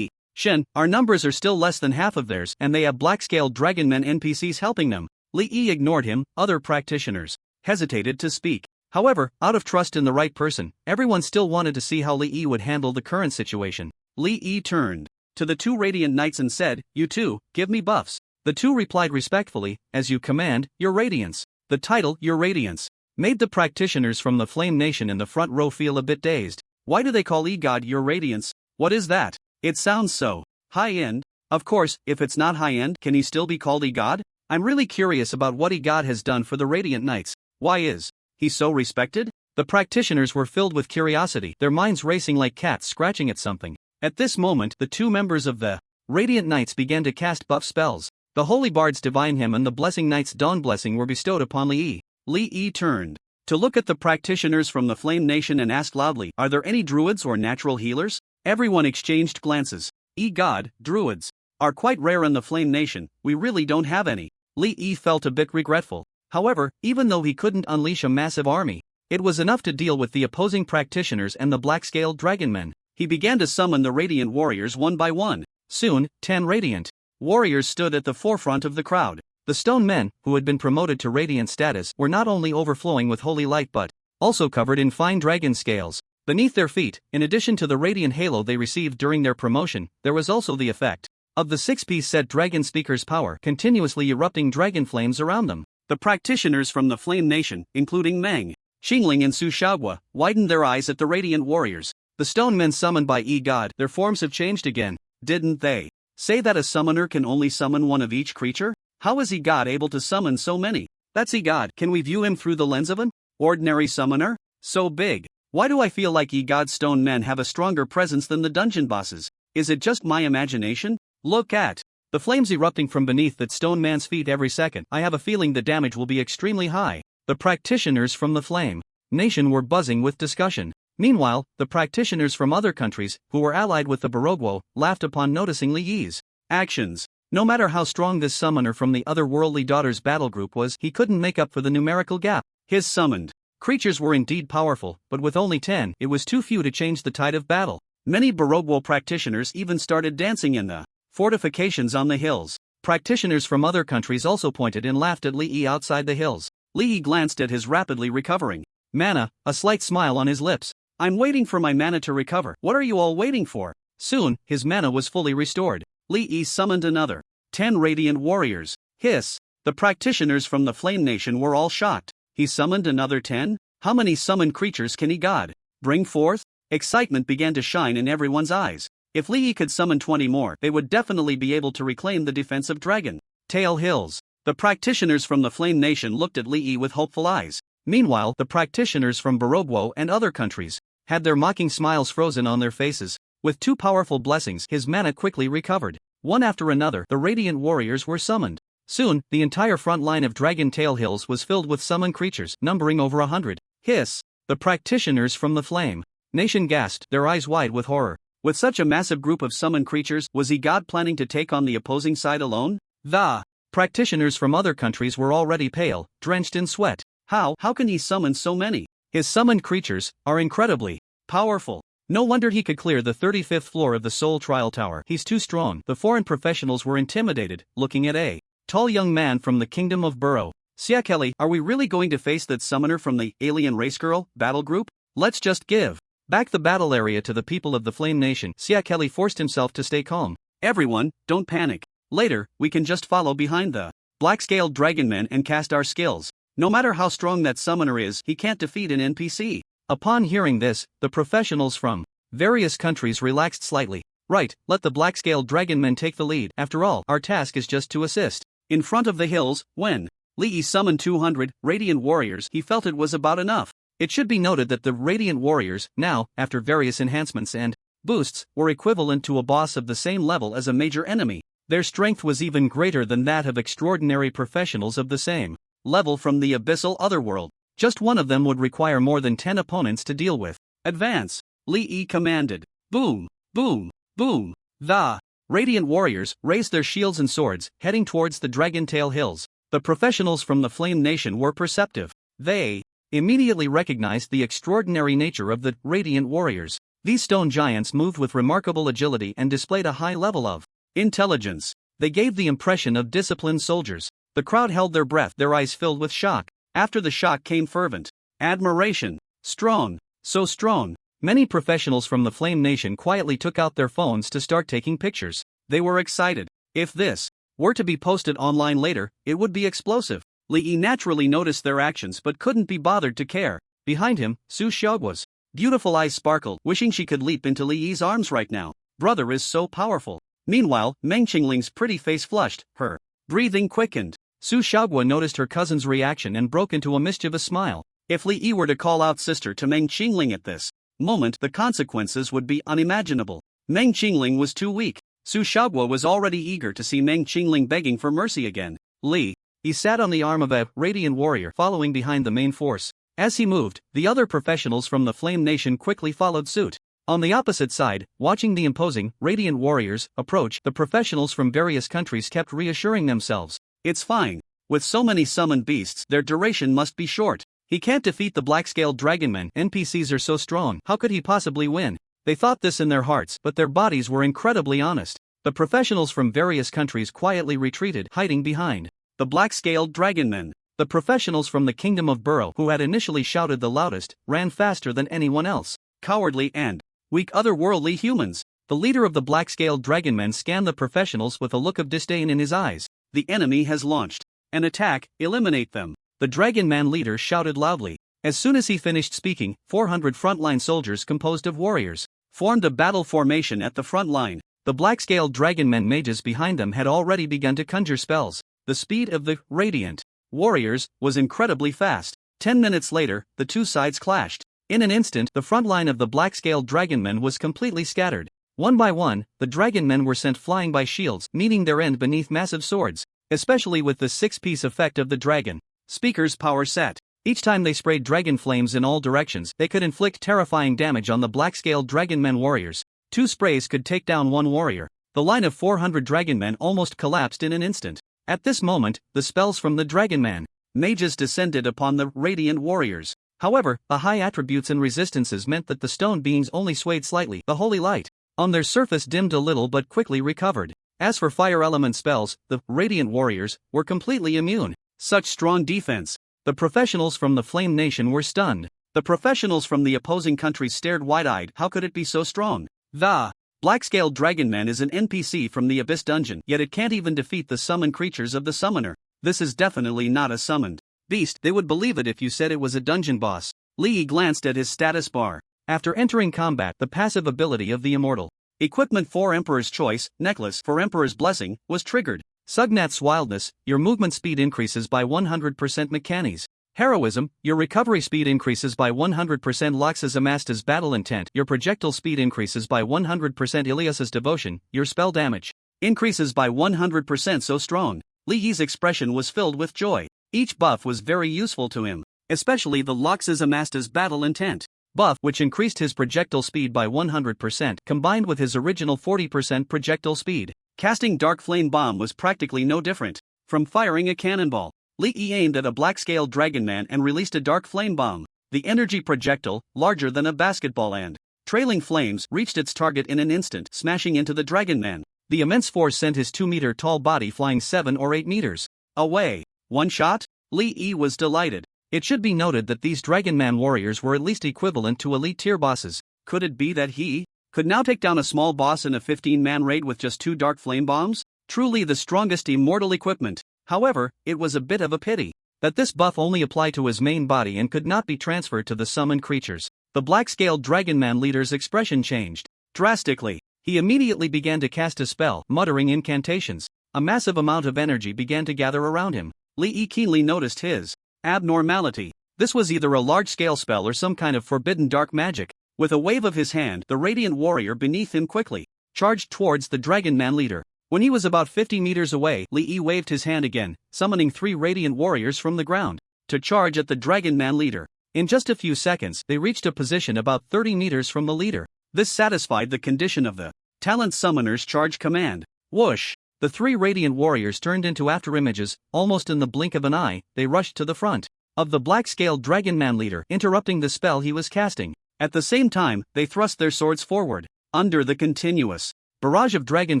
Shen, our numbers are still less than half of theirs, and they have black-scaled dragonmen NPCs helping them. Li Yi ignored him. Other practitioners hesitated to speak. However, out of trust in the right person, everyone still wanted to see how Li Yi would handle the current situation. Li Yi turned to the 2 Radiant Knights and said, "You two, give me buffs." The 2 replied respectfully, "As you command, Your Radiance." The title, Your Radiance, made the practitioners from the Flame Nation in the front row feel a bit dazed. Why do they call E-God Your Radiance? What is that? It sounds so high-end. Of course, if it's not high-end, can he still be called E-God? I'm really curious about what E-God has done for the Radiant Knights. Why is he so respected? The practitioners were filled with curiosity, their minds racing like cats scratching at something. At this moment, the 2 members of the Radiant Knights began to cast buff spells. The Holy Bard's Divine Hymn and the Blessing Knight's Dawn Blessing were bestowed upon Li Yi. Li Yi turned to look at the practitioners from the Flame Nation and asked loudly, "Are there any druids or natural healers?" Everyone exchanged glances. God, druids are quite rare in the Flame Nation, we really don't have any. Li Yi felt a bit regretful. However, even though he couldn't unleash a massive army, it was enough to deal with the opposing practitioners and the black-scaled dragonmen. He began to summon the Radiant Warriors one by one. Soon, 10 Radiant Warriors stood at the forefront of the crowd. The stone men, who had been promoted to Radiant status, were not only overflowing with holy light but also covered in fine dragon scales. Beneath their feet, in addition to the radiant halo they received during their promotion, there was also the effect of the 6-piece set Dragon Speaker's power continuously erupting dragon flames around them. The practitioners from the Flame Nation, including Meng, Xingling and Su Shaogua, widened their eyes at the Radiant Warriors. The stone men summoned by E-God, their forms have changed again, didn't they? Say that a summoner can only summon one of each creature? How is E-God able to summon so many? That's E-God, can we view him through the lens of an ordinary summoner? So big. Why do I feel like E-God's stone men have a stronger presence than the dungeon bosses? Is it just my imagination? Look at the flames erupting from beneath that stone man's feet every second. I have a feeling the damage will be extremely high. The practitioners from the Flame Nation were buzzing with discussion. Meanwhile, the practitioners from other countries, who were allied with the Barogwo, laughed upon noticing Li Yi's actions. No matter how strong this summoner from the Otherworldly Daughters battle group was, he couldn't make up for the numerical gap. His summoned creatures were indeed powerful, but with only 10, it was too few to change the tide of battle. Many Barogwo practitioners even started dancing in the fortifications on the hills. Practitioners from other countries also pointed and laughed at Li Yi outside the hills. Li Yi glanced at his rapidly recovering mana, a slight smile on his lips. I'm waiting for my mana to recover. What are you all waiting for? Soon, his mana was fully restored. Li Yi summoned another 10 Radiant Warriors. Hiss! The practitioners from the Flame Nation were all shocked. He summoned another 10? How many summoned creatures can E-God bring forth? Excitement began to shine in everyone's eyes. If Li Yi could summon 20 more, they would definitely be able to reclaim the defensive Dragon Tail Hills. The practitioners from the Flame Nation looked at Li Yi with hopeful eyes. Meanwhile, the practitioners from Barogwo and other countries had their mocking smiles frozen on their faces. With 2 powerful blessings, his mana quickly recovered. One after another, the Radiant Warriors were summoned. Soon, the entire front line of Dragon Tail Hills was filled with summoned creatures, numbering over 100. Hiss! The practitioners from the Flame Nation gasped, their eyes wide with horror. With such a massive group of summoned creatures, was E-God planning to take on the opposing side alone? The practitioners from other countries were already pale, drenched in sweat. How can he summon so many? His summoned creatures are incredibly powerful. No wonder he could clear the 35th floor of the Soul Trial Tower. He's too strong. The foreign professionals were intimidated, looking at a tall young man from the Kingdom of Burrow. Siakeli, are we really going to face that summoner from the Alien Race Girl battle group? Let's just give back the battle area to the people of the Flame Nation. Siakeli forced himself to stay calm. Everyone, don't panic. Later, we can just follow behind the black-scaled dragonman and cast our skills. No matter how strong that summoner is, he can't defeat an NPC. Upon hearing this, the professionals from various countries relaxed slightly. Right, let the black-scaled dragonmen take the lead. After all, our task is just to assist. In front of the hills, when Li Yi summoned 200 Radiant Warriors, he felt it was about enough. It should be noted that the Radiant Warriors, now, after various enhancements and boosts, were equivalent to a boss of the same level as a major enemy. Their strength was even greater than that of extraordinary professionals of the same level from the abyssal otherworld. Just one of them would require more than 10 opponents to deal with. Advance! Li Yi commanded. Boom! Boom! Boom! The Radiant Warriors raised their shields and swords, heading towards the Dragon Tail Hills. The professionals from the Flame Nation were perceptive. They immediately recognized the extraordinary nature of the Radiant Warriors. These stone giants moved with remarkable agility and displayed a high level of intelligence. They gave the impression of disciplined soldiers. The crowd held their breath, their eyes filled with shock. After the shock came fervent admiration. Strong, so strong. Many professionals from the Flame Nation quietly took out their phones to start taking pictures. They were excited. If this were to be posted online later, it would be explosive. Li Yi naturally noticed their actions but couldn't be bothered to care. Behind him, Su Xiaoguo's beautiful eyes sparkled, wishing she could leap into Li Yi's arms right now. Brother is so powerful. Meanwhile, Meng Qingling's pretty face flushed, her breathing quickened. Su Xiaoguo noticed her cousin's reaction and broke into a mischievous smile. If Li Yi were to call out sister to Meng Qingling at this moment, the consequences would be unimaginable. Meng Qingling was too weak. Su Xiaoguo was already eager to see Meng Qingling begging for mercy again. He sat on the arm of a Radiant Warrior following behind the main force. As he moved, the other professionals from the Flame Nation quickly followed suit. On the opposite side, watching the imposing Radiant Warriors approach, the professionals from various countries kept reassuring themselves. It's fine. With so many summoned beasts, their duration must be short. He can't defeat the black-scaled dragonmen. NPCs are so strong, how could he possibly win? They thought this in their hearts, but their bodies were incredibly honest. The professionals from various countries quietly retreated, hiding behind the black-scaled dragonmen. The professionals from the Kingdom of Burrow, who had initially shouted the loudest, ran faster than anyone else. Cowardly and weak otherworldly humans. The leader of the black-scaled dragonmen scanned the professionals with a look of disdain in his eyes. The enemy has launched an attack, eliminate them. The dragonman leader shouted loudly. As soon as he finished speaking, 400 frontline soldiers composed of warriors formed a battle formation at the front line. The black-scaled dragonmen mages behind them had already begun to conjure spells. The speed of the Radiant Warriors was incredibly fast. 10 minutes later, the two sides clashed. In an instant, the front line of the black-scaled dragonmen was completely scattered. One by one, the dragonmen were sent flying by shields, meeting their end beneath massive swords, especially with the 6-piece effect of the dragon speaker's power set. Each time they sprayed dragon flames in all directions, they could inflict terrifying damage on the black-scaled dragonmen warriors. 2 sprays could take down 1 warrior. The line of 400 dragonmen almost collapsed in an instant. At this moment, the spells from the dragonman mages descended upon the Radiant Warriors. However, the high attributes and resistances meant that the stone beings only swayed slightly. The holy light on their surface dimmed a little but quickly recovered. As for fire element spells, the Radiant Warriors were completely immune. Such strong defense. The professionals from the Flame Nation were stunned. The professionals from the opposing countries stared wide-eyed. How could it be so strong? The black-scaled dragonman is an NPC from the Abyss Dungeon, yet it can't even defeat the summoned creatures of the summoner. This is definitely not a summoned beast. They would believe it if you said it was a dungeon boss. Li Yi glanced at his status bar. After entering combat, the passive ability of the immortal equipment for Emperor's Choice, necklace for Emperor's Blessing, was triggered. Sugnat's Wildness, your movement speed increases by 100% Mechanis. Heroism, your recovery speed increases by 100% Lox's Amasta's Battle Intent, your projectile speed increases by 100% Ilias's Devotion, your spell damage increases by 100%. So strong. Li Yi's expression was filled with joy. Each buff was very useful to him, especially the Lox's Amasta's Battle Intent buff, which increased his projectile speed by 100%, combined with his original 40% projectile speed. Casting Dark Flame Bomb was practically no different from firing a cannonball. Li Yi aimed at a black-scaled dragonman and released a Dark Flame Bomb. The energy projectile, larger than a basketball and trailing flames, reached its target in an instant, smashing into the dragonman. The immense force sent his 2-meter-tall body flying 7 or 8 meters away. One shot? Li Yi was delighted. It should be noted that these Dragon Man warriors were at least equivalent to elite tier bosses. Could it be that he could now take down a small boss in a 15-man raid with just 2 dark flame bombs? Truly the strongest immortal equipment. However, it was a bit of a pity that this buff only applied to his main body and could not be transferred to the summoned creatures. The black-scaled Dragon Man leader's expression changed drastically. He immediately began to cast a spell, muttering incantations. A massive amount of energy began to gather around him. Li Yi keenly noticed his abnormality. This was either a large-scale spell or some kind of forbidden dark magic. With a wave of his hand, the radiant warrior beneath him quickly charged towards the Dragon Man leader. When he was about 50 meters away, Li Yi waved his hand again, summoning 3 radiant warriors from the ground to charge at the Dragon Man leader. In just a few seconds, they reached a position about 30 meters from the leader. This satisfied the condition of the Talent Summoner's charge command. Whoosh! The 3 radiant warriors turned into afterimages. Almost in the blink of an eye, they rushed to the front of the black-scaled Dragon Man leader, interrupting the spell he was casting. At the same time, they thrust their swords forward. Under the continuous barrage of dragon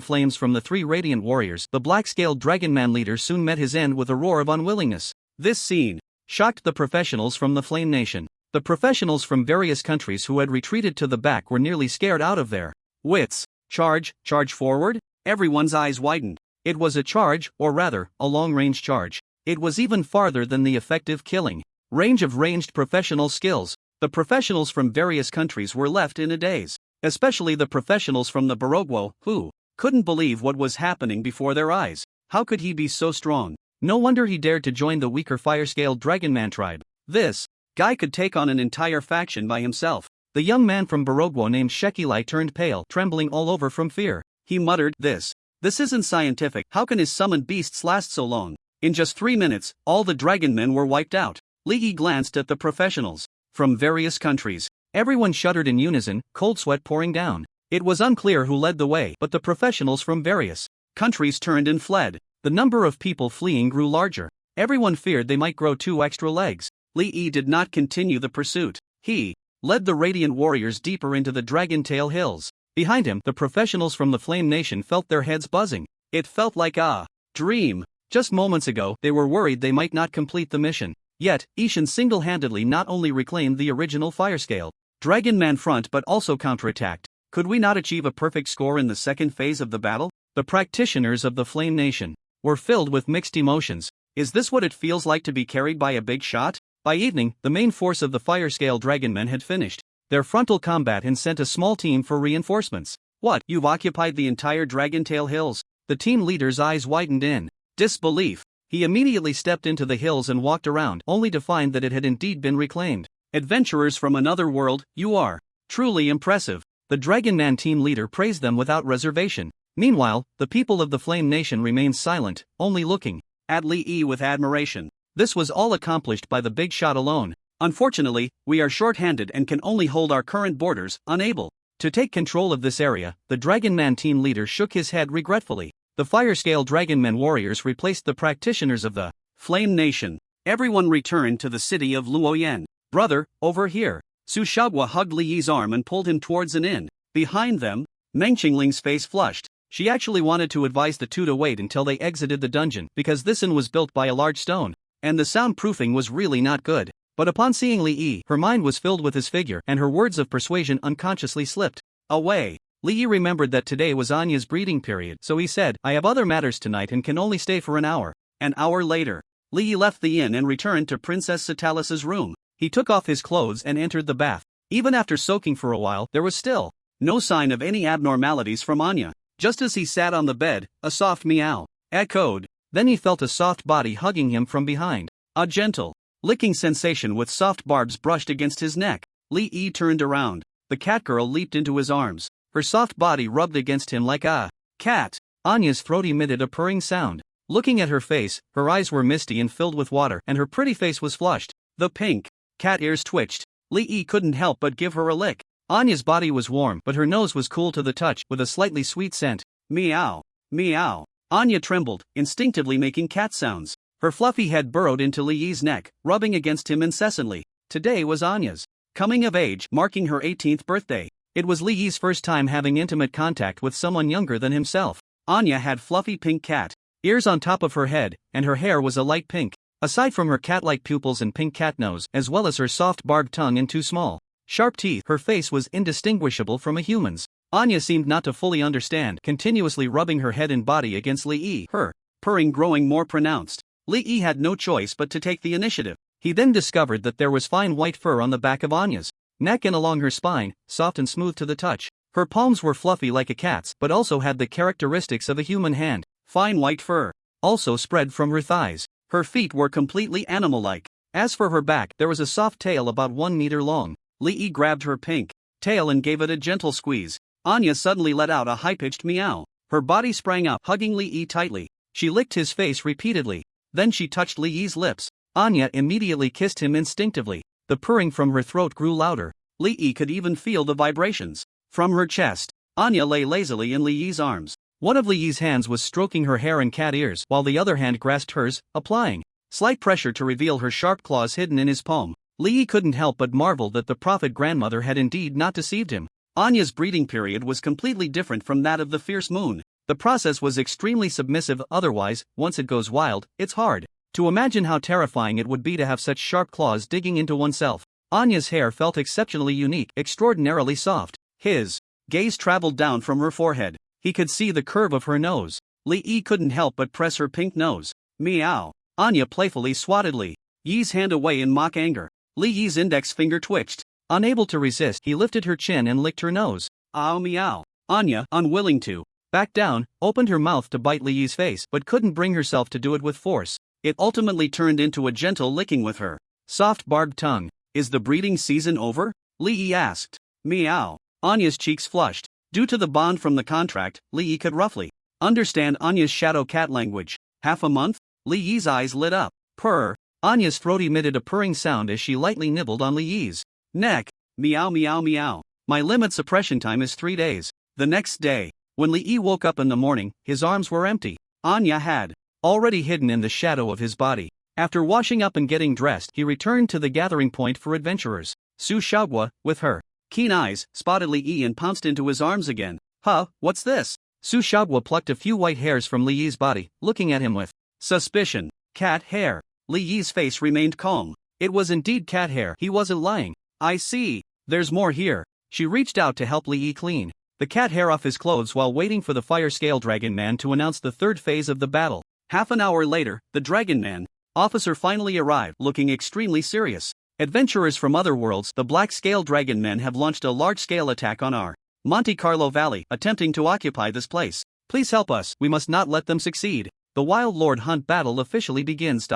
flames from the 3 radiant warriors, the black-scaled Dragon Man leader soon met his end with a roar of unwillingness. This scene shocked the professionals from the Flame Nation. The professionals from various countries who had retreated to the back were nearly scared out of their wits. Charge forward? Everyone's eyes widened. It was a charge, or rather, a long-range charge. It was even farther than the effective killing range of ranged professional skills. The professionals from various countries were left in a daze, especially the professionals from the Barogwo, who couldn't believe what was happening before their eyes. How could he be so strong? No wonder he dared to join the weaker fire-scaled Dragon Man tribe. This guy could take on an entire faction by himself. The young man from Barogwo named Shekilai turned pale, trembling all over from fear. He muttered, This isn't scientific. How can his summoned beasts last so long? In just 3 minutes, all the dragon men were wiped out. Li Yi glanced at the professionals from various countries. Everyone shuddered in unison, cold sweat pouring down. It was unclear who led the way, but the professionals from various countries turned and fled. The number of people fleeing grew larger. Everyone feared they might grow 2 extra legs. Li Yi did not continue the pursuit. He led the radiant warriors deeper into the Dragon Tail Hills. Behind him, the professionals from the Flame Nation felt their heads buzzing. It felt like a dream. Just moments ago, they were worried they might not complete the mission. Yet, Ishin single-handedly not only reclaimed the original fire-scale Dragon Man front but also counterattacked. Could we not achieve a perfect score in the second phase of the battle? The practitioners of the Flame Nation were filled with mixed emotions. Is this what it feels like to be carried by a big shot? By evening, the main force of the fire-scale Dragon Men had finished their frontal combat and sent a small team for reinforcements. What, you've occupied the entire Dragon Tail Hills? The team leader's eyes widened in disbelief. He immediately stepped into the hills and walked around, only to find that it had indeed been reclaimed. Adventurers from another world, you are truly impressive. The Dragon Man team leader praised them without reservation. Meanwhile, the people of the Flame Nation remained silent, only looking at Li Yi with admiration. This was all accomplished by the big shot alone. Unfortunately, we are short-handed and can only hold our current borders, unable to take control of this area. The Dragon Man team leader shook his head regretfully. The fire-scale Dragon Men warriors replaced the practitioners of the Flame Nation. Everyone returned to the city of Luoyan. Brother, over here. Su Shaogua hugged Li Yi's arm and pulled him towards an inn. Behind them, Meng Qingling's face flushed. She actually wanted to advise the two to wait until they exited the dungeon, because this inn was built by a large stone, and the soundproofing was really not good. But upon seeing Li Yi, her mind was filled with his figure, and her words of persuasion unconsciously slipped away. Li Yi remembered that today was Anya's breeding period, so he said, I have other matters tonight and can only stay for an hour. An hour later, Li Yi left the inn and returned to Princess Subtitles' room. He took off his clothes and entered the bath. Even after soaking for a while, there was still no sign of any abnormalities from Anya. Just as he sat on the bed, a soft meow echoed. Then he felt a soft body hugging him from behind. A gentle licking sensation with soft barbs brushed against his neck. Li Yi turned around. The cat girl leaped into his arms. Her soft body rubbed against him like a cat. Anya's throat emitted a purring sound. Looking at her face, her eyes were misty and filled with water, and her pretty face was flushed. The pink cat ears twitched. Li Yi couldn't help but give her a lick. Anya's body was warm, but her nose was cool to the touch, with a slightly sweet scent. Meow. Meow. Anya trembled, instinctively making cat sounds. Her fluffy head burrowed into Li Yi's neck, rubbing against him incessantly. Today was Anya's coming of age, marking her 18th birthday. It was Li Yi's first time having intimate contact with someone younger than himself. Anya had fluffy pink cat ears on top of her head, and her hair was a light pink. Aside from her cat-like pupils and pink cat nose, as well as her soft barbed tongue and two small, sharp teeth, her face was indistinguishable from a human's. Anya seemed not to fully understand, continuously rubbing her head and body against Li Yi, her purring growing more pronounced. Li Yi had no choice but to take the initiative. He then discovered that there was fine white fur on the back of Anya's neck and along her spine, soft and smooth to the touch. Her palms were fluffy like a cat's, but also had the characteristics of a human hand. Fine white fur also spread from her thighs. Her feet were completely animal-like. As for her back, there was a soft tail about 1 meter long. Li Yi grabbed her pink tail and gave it a gentle squeeze. Anya suddenly let out a high-pitched meow. Her body sprang up, hugging Li Yi tightly. She licked his face repeatedly. Then she touched Li Yi's lips. Anya immediately kissed him instinctively. The purring from her throat grew louder. Li Yi could even feel the vibrations from her chest. Anya lay lazily in Li Yi's arms. One of Li Yi's hands was stroking her hair and cat ears, while the other hand grasped hers, applying slight pressure to reveal her sharp claws hidden in his palm. Li Yi couldn't help but marvel that the prophet grandmother had indeed not deceived him. Anya's breeding period was completely different from that of the fierce moon. The process was extremely submissive, otherwise, once it goes wild, it's hard to imagine how terrifying it would be to have such sharp claws digging into oneself. Anya's hair felt exceptionally unique, extraordinarily soft. His gaze traveled down from her forehead. He could see the curve of her nose. Li Yi couldn't help but press her pink nose. Meow. Anya playfully swatted Li Yi's hand away in mock anger. Li Yi's index finger twitched. Unable to resist, he lifted her chin and licked her nose. Ow meow. Anya, unwilling to back down, opened her mouth to bite Li Yi's face, but couldn't bring herself to do it with force. It ultimately turned into a gentle licking with her soft barbed tongue. Is the breeding season over? Li Yi asked. Meow. Anya's cheeks flushed. Due to the bond from the contract, Li Yi could roughly understand Anya's shadow cat language. Half a month? Li Yi's eyes lit up. Purr. Anya's throat emitted a purring sound as she lightly nibbled on Li Yi's neck. Meow meow meow. My limit suppression time is 3 days. The next day, when Li Yi woke up in the morning, his arms were empty. Anya had already hidden in the shadow of his body. After washing up and getting dressed, he returned to the gathering point for adventurers. Su Xiaoguo, with her keen eyes, spotted Li Yi and pounced into his arms again. Huh, what's this? Su Xiaoguo plucked a few white hairs from Li Yi's body, looking at him with suspicion. Cat hair. Li Yi's face remained calm. It was indeed cat hair, he wasn't lying. I see. There's more here. She reached out to help Li Yi clean the cat hair off his clothes while waiting for the Fire Scale Dragon Man to announce the third phase of the battle. Half an hour later, the Dragon Man officer finally arrived, looking extremely serious. Adventurers from other worlds, the Black Scale Dragon Men have launched a large-scale attack on our Monte Carlo Valley, attempting to occupy this place. Please help us, we must not let them succeed. The Wild Lord Hunt battle officially begins.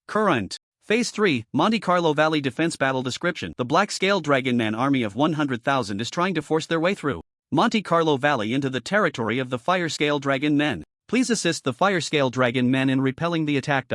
Current. Phase 3, Monte Carlo Valley Defense Battle Description. The Black Scale Dragon Man army of 100,000 is trying to force their way through Monte Carlo Valley into the territory of the Fire Scale Dragon Men. Please assist the Fire Scale Dragon Men in repelling the attack.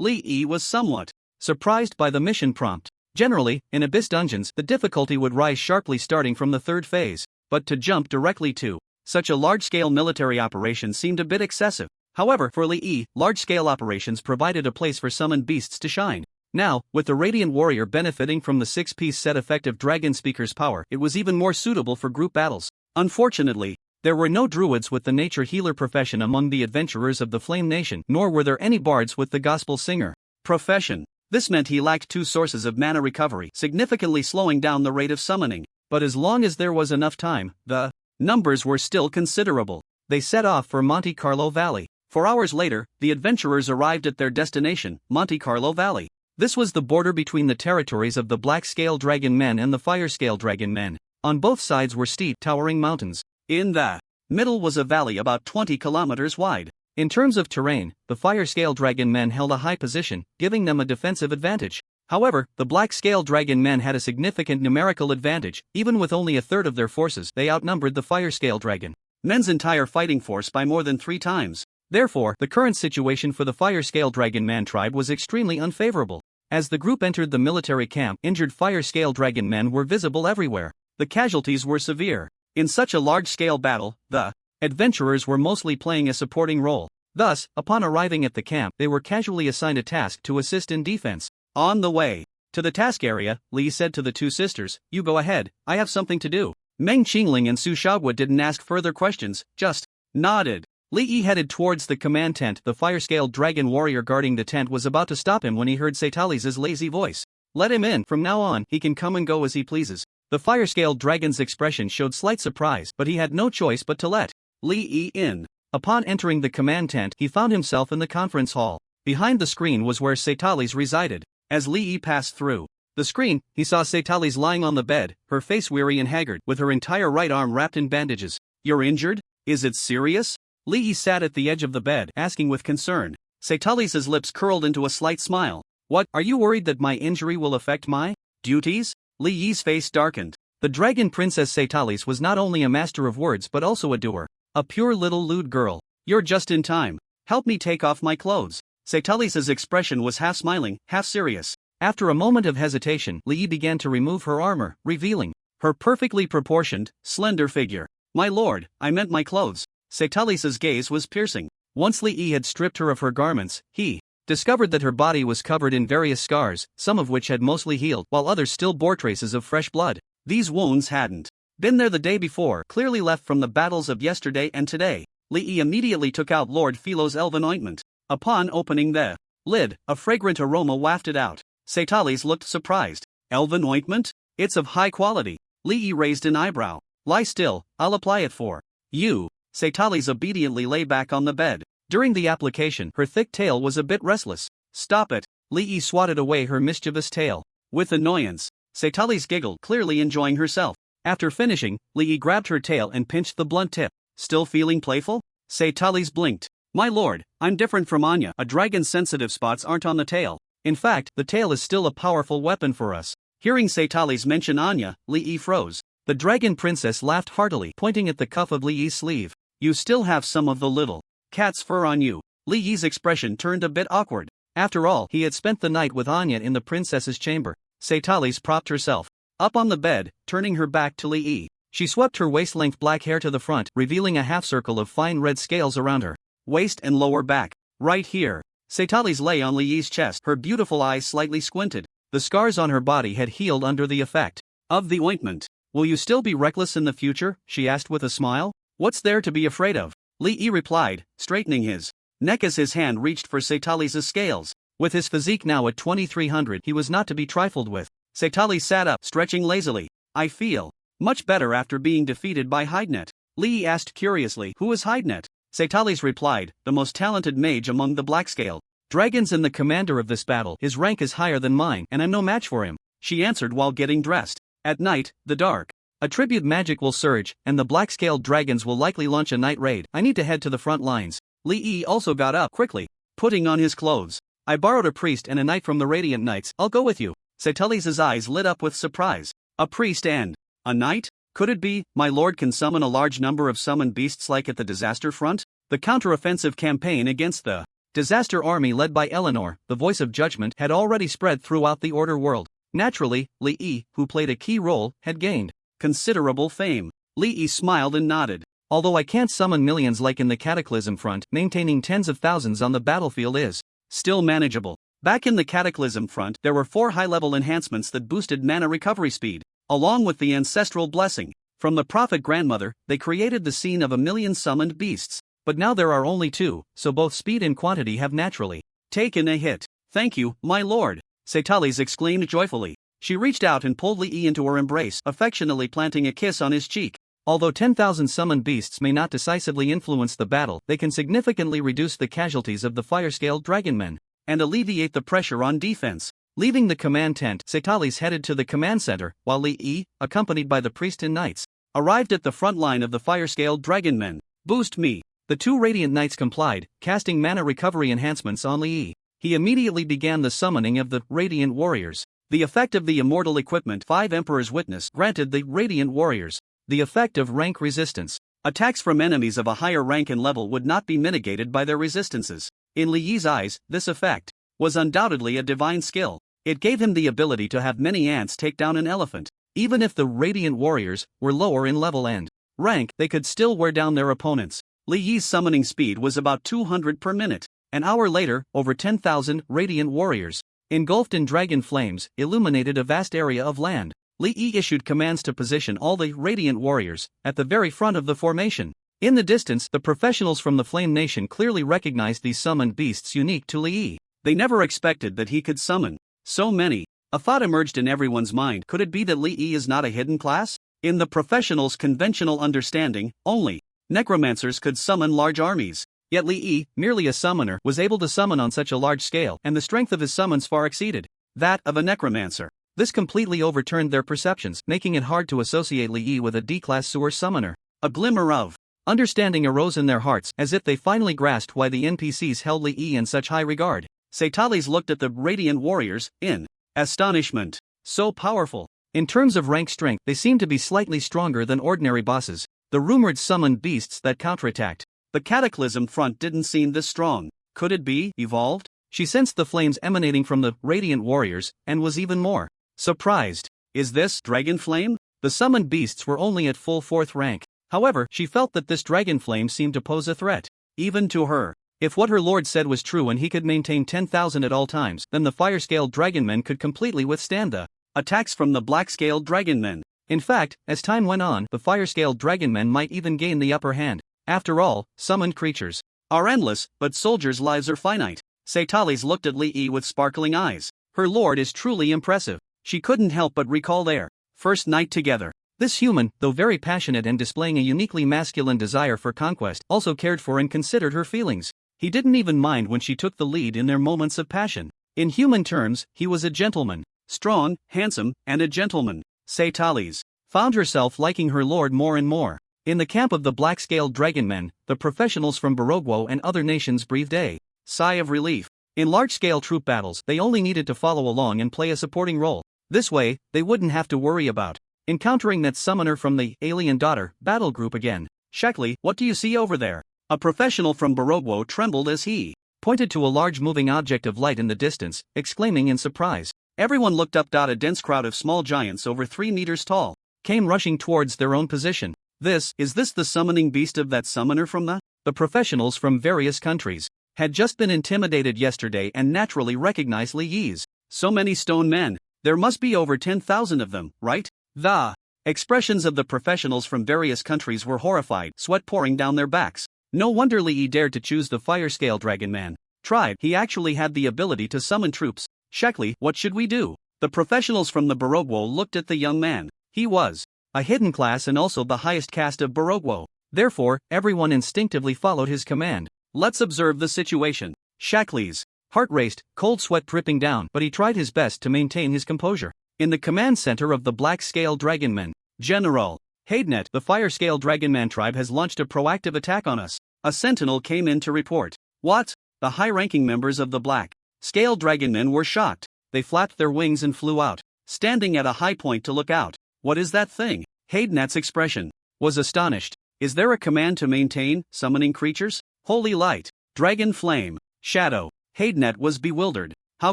Li Yi was somewhat surprised by the mission prompt. Generally, in Abyss dungeons, the difficulty would rise sharply starting from the third phase, but to jump directly to such a large-scale military operation seemed a bit excessive. However, for Li Yi, large-scale operations provided a place for summoned beasts to shine. Now, with the Radiant Warrior benefiting from the 6-piece set effective Dragon Speaker's power, it was even more suitable for group battles. Unfortunately, there were no druids with the nature healer profession among the adventurers of the Flame Nation, nor were there any bards with the gospel singer profession. This meant he lacked 2 sources of mana recovery, significantly slowing down the rate of summoning. But as long as there was enough time, the numbers were still considerable. They set off for Monte Carlo Valley. 4 hours later, the adventurers arrived at their destination, Monte Carlo Valley. This was the border between the territories of the Black Scale Dragon Men and the Fire Scale Dragon Men. On both sides were steep, towering mountains. In the middle was a valley about 20 kilometers wide. In terms of terrain, the Fire Scale Dragon Men held a high position, giving them a defensive advantage. However, the Black Scale Dragon Men had a significant numerical advantage. Even with only a third of their forces, they outnumbered the Fire Scale Dragon Men's entire fighting force by more than 3 times. Therefore, the current situation for the Fire Scale Dragon Man tribe was extremely unfavorable. As the group entered the military camp, injured Fire Scale Dragon Men were visible everywhere. The casualties were severe. In such a large-scale battle, the adventurers were mostly playing a supporting role. Thus, upon arriving at the camp, they were casually assigned a task to assist in defense. On the way to the task area, Li said to the 2 sisters, "You go ahead, I have something to do." Meng Qingling and Su Xiaoguo didn't ask further questions, just nodded. Li Yi headed towards the command tent. The fire-scaled dragon warrior guarding the tent was about to stop him when he heard Setali's lazy voice. Let him in. From now on, he can come and go as he pleases. The fire-scaled dragon's expression showed slight surprise, but he had no choice but to let Li Yi in. Upon entering the command tent, he found himself in the conference hall. Behind the screen was where Setali's resided. As Li Yi passed through the screen, he saw Setali's lying on the bed, her face weary and haggard, with her entire right arm wrapped in bandages. You're injured? Is it serious? Li Yi sat at the edge of the bed, asking with concern. Setali's lips curled into a slight smile. What, are you worried that my injury will affect my duties? Li Yi's face darkened. The dragon princess Setali's was not only a master of words but also a doer. A pure little lewd girl. You're just in time. Help me take off my clothes. Setali's expression was half smiling, half serious. After a moment of hesitation, Li Yi began to remove her armor, revealing her perfectly proportioned, slender figure. My lord, I meant my clothes. Setali's gaze was piercing. Once Li Yi had stripped her of her garments, he discovered that her body was covered in various scars, some of which had mostly healed, while others still bore traces of fresh blood. These wounds hadn't been there the day before, clearly left from the battles of yesterday and today. Li Yi immediately took out Lord Philo's elven ointment. Upon opening the lid, a fragrant aroma wafted out. Setali's looked surprised. Elven ointment? It's of high quality. Li Yi raised an eyebrow. Lie still, I'll apply it for you. Setali's obediently lay back on the bed. During the application, her thick tail was a bit restless. Stop it. Li Yi swatted away her mischievous tail. With annoyance, Setali's giggled, clearly enjoying herself. After finishing, Li Yi grabbed her tail and pinched the blunt tip. Still feeling playful? Setali's blinked. My lord, I'm different from Anya. A dragon's sensitive spots aren't on the tail. In fact, the tail is still a powerful weapon for us. Hearing Setali's mention Anya, Li Yi froze. The dragon princess laughed heartily, pointing at the cuff of Li Yi's sleeve. You still have some of the little cat's fur on you. Li Yi's expression turned a bit awkward. After all, he had spent the night with Anya in the princess's chamber. Setali's propped herself up on the bed, turning her back to Li Yi. She swept her waist-length black hair to the front, revealing a half-circle of fine red scales around her waist and lower back. Right here. Setali's lay on Li Yi's chest, her beautiful eyes slightly squinted. The scars on her body had healed under the effect of the ointment. Will you still be reckless in the future? She asked with a smile. What's there to be afraid of? Li Yi replied, straightening his neck as his hand reached for Setali's scales. With his physique now at 2300, he was not to be trifled with. Setali sat up, stretching lazily. I feel much better after being defeated by Hidenet. Li Yi asked curiously, who is Hidenet? Setali's replied, the most talented mage among the black-scaled dragons and the commander of this battle. His rank is higher than mine, and I'm no match for him, she answered while getting dressed. At night, the dark attribute magic will surge, and the black-scaled dragons will likely launch a night raid. I need to head to the front lines. Li Yi also got up quickly, putting on his clothes. I borrowed a priest and a knight from the Radiant Knights. I'll go with you. Setali's eyes lit up with surprise. A priest and a knight? Could it be, my lord can summon a large number of summoned beasts like at the Disaster Front? The counter-offensive campaign against the Disaster Army led by Eleanor, the voice of judgment, had already spread throughout the Order world. Naturally, Li Yi, who played a key role, had gained considerable fame. Li Yi smiled and nodded. Although I can't summon millions like in the Cataclysm Front, maintaining tens of thousands on the battlefield is still manageable. Back in the Cataclysm Front, there were 4 high-level enhancements that boosted mana recovery speed, along with the ancestral blessing from the Prophet Grandmother. They created the scene of 1,000,000 summoned beasts. But now there are only 2, so both speed and quantity have naturally taken a hit. Thank you, my lord, Setali's exclaimed joyfully. She reached out and pulled Li Yi into her embrace, affectionately planting a kiss on his cheek. Although 10,000 summoned beasts may not decisively influence the battle, they can significantly reduce the casualties of the fire-scaled dragonmen and alleviate the pressure on defense. Leaving the command tent, Setali's headed to the command center, while Li Yi, accompanied by the priest and knights, arrived at the front line of the fire-scaled dragonmen. Boost me. The 2 Radiant Knights complied, casting mana recovery enhancements on Li Yi. He immediately began the summoning of the Radiant Warriors. The effect of the immortal equipment 5 Emperor's Witness granted the Radiant Warriors the effect of rank resistance. Attacks from enemies of a higher rank and level would not be mitigated by their resistances. In Li Yi's eyes, this effect was undoubtedly a divine skill. It gave him the ability to have many ants take down an elephant. Even if the Radiant Warriors were lower in level and rank, they could still wear down their opponents. Li Yi's summoning speed was about 200 per minute. An hour later, over 10,000 Radiant Warriors, engulfed in dragon flames, illuminated a vast area of land. Li Yi issued commands to position all the Radiant Warriors at the very front of the formation. In the distance, the professionals from the Flame Nation clearly recognized these summoned beasts unique to Li. They never expected that he could summon so many. A thought emerged in everyone's mind. Could it be that Li is not a hidden class? In the professionals' conventional understanding, only necromancers could summon large armies. Yet Li, merely a summoner, was able to summon on such a large scale, and the strength of his summons far exceeded that of a necromancer. This completely overturned their perceptions, making it hard to associate Li with a D-class sewer summoner. A glimmer of understanding arose in their hearts, as if they finally grasped why the NPCs held Li in such high regard. Subtitles looked at the radiant warriors in astonishment. So powerful. In terms of rank strength, they seemed to be slightly stronger than ordinary bosses, the rumored summoned beasts that counterattacked. The Cataclysm front didn't seem this strong. Could it be evolved? She sensed the flames emanating from the radiant warriors, and was even more surprised. Is this dragon flame? The summoned beasts were only at full 4th rank. However, she felt that this dragon flame seemed to pose a threat, even to her. If what her lord said was true and he could maintain 10,000 at all times, then the fire-scaled dragonmen could completely withstand the attacks from the black-scaled dragonmen. In fact, as time went on, the fire-scaled dragonmen might even gain the upper hand. After all, summoned creatures are endless, but soldiers' lives are finite. Subtitles looked at Li with sparkling eyes. Her lord is truly impressive. She couldn't help but recall their first night together. This human, though very passionate and displaying a uniquely masculine desire for conquest, also cared for and considered her feelings. He didn't even mind when she took the lead in their moments of passion. In human terms, he was a gentleman. Strong, handsome, and a gentleman. Subtitles found herself liking her lord more and more. In the camp of the black-scaled dragonmen, the professionals from Barogwo and other nations breathed a sigh of relief. In large-scale troop battles, they only needed to follow along and play a supporting role. This way, they wouldn't have to worry about encountering that summoner from the Alien Daughter battle group again. Shakli, what do you see over there? A professional from Barogwo trembled as he pointed to a large moving object of light in the distance, exclaiming in surprise. Everyone looked up. A dense crowd of small giants over 3 meters tall came rushing towards their own position. Is this the summoning beast of that summoner from the professionals from various countries had just been intimidated yesterday and naturally recognized Li's. So many stone men. There must be over 10,000 of them, right? The expressions of the professionals from various countries were horrified, sweat pouring down their backs. No wonder Li dared to choose the fire-scale dragonman tribe. He actually had the ability to summon troops. Shakli, what should we do? The professionals from the Barogwo looked at the young man. He was a hidden class and also the highest caste of Barogwo. Therefore, everyone instinctively followed his command. Let's observe the situation. Shakli's heart raced, cold sweat dripping down, but he tried his best to maintain his composure. In the command center of the black-scale dragonmen, General Haydenet, the fire-scale dragonman tribe has launched a proactive attack on us. A sentinel came in to report. What? The high-ranking members of the black-scale dragonmen were shocked. They flapped their wings and flew out, standing at a high point to look out. What is that thing? Haydenet's expression was astonished. Is there a command to maintain summoning creatures? Holy light, dragon flame, shadow. Haydenet was bewildered. How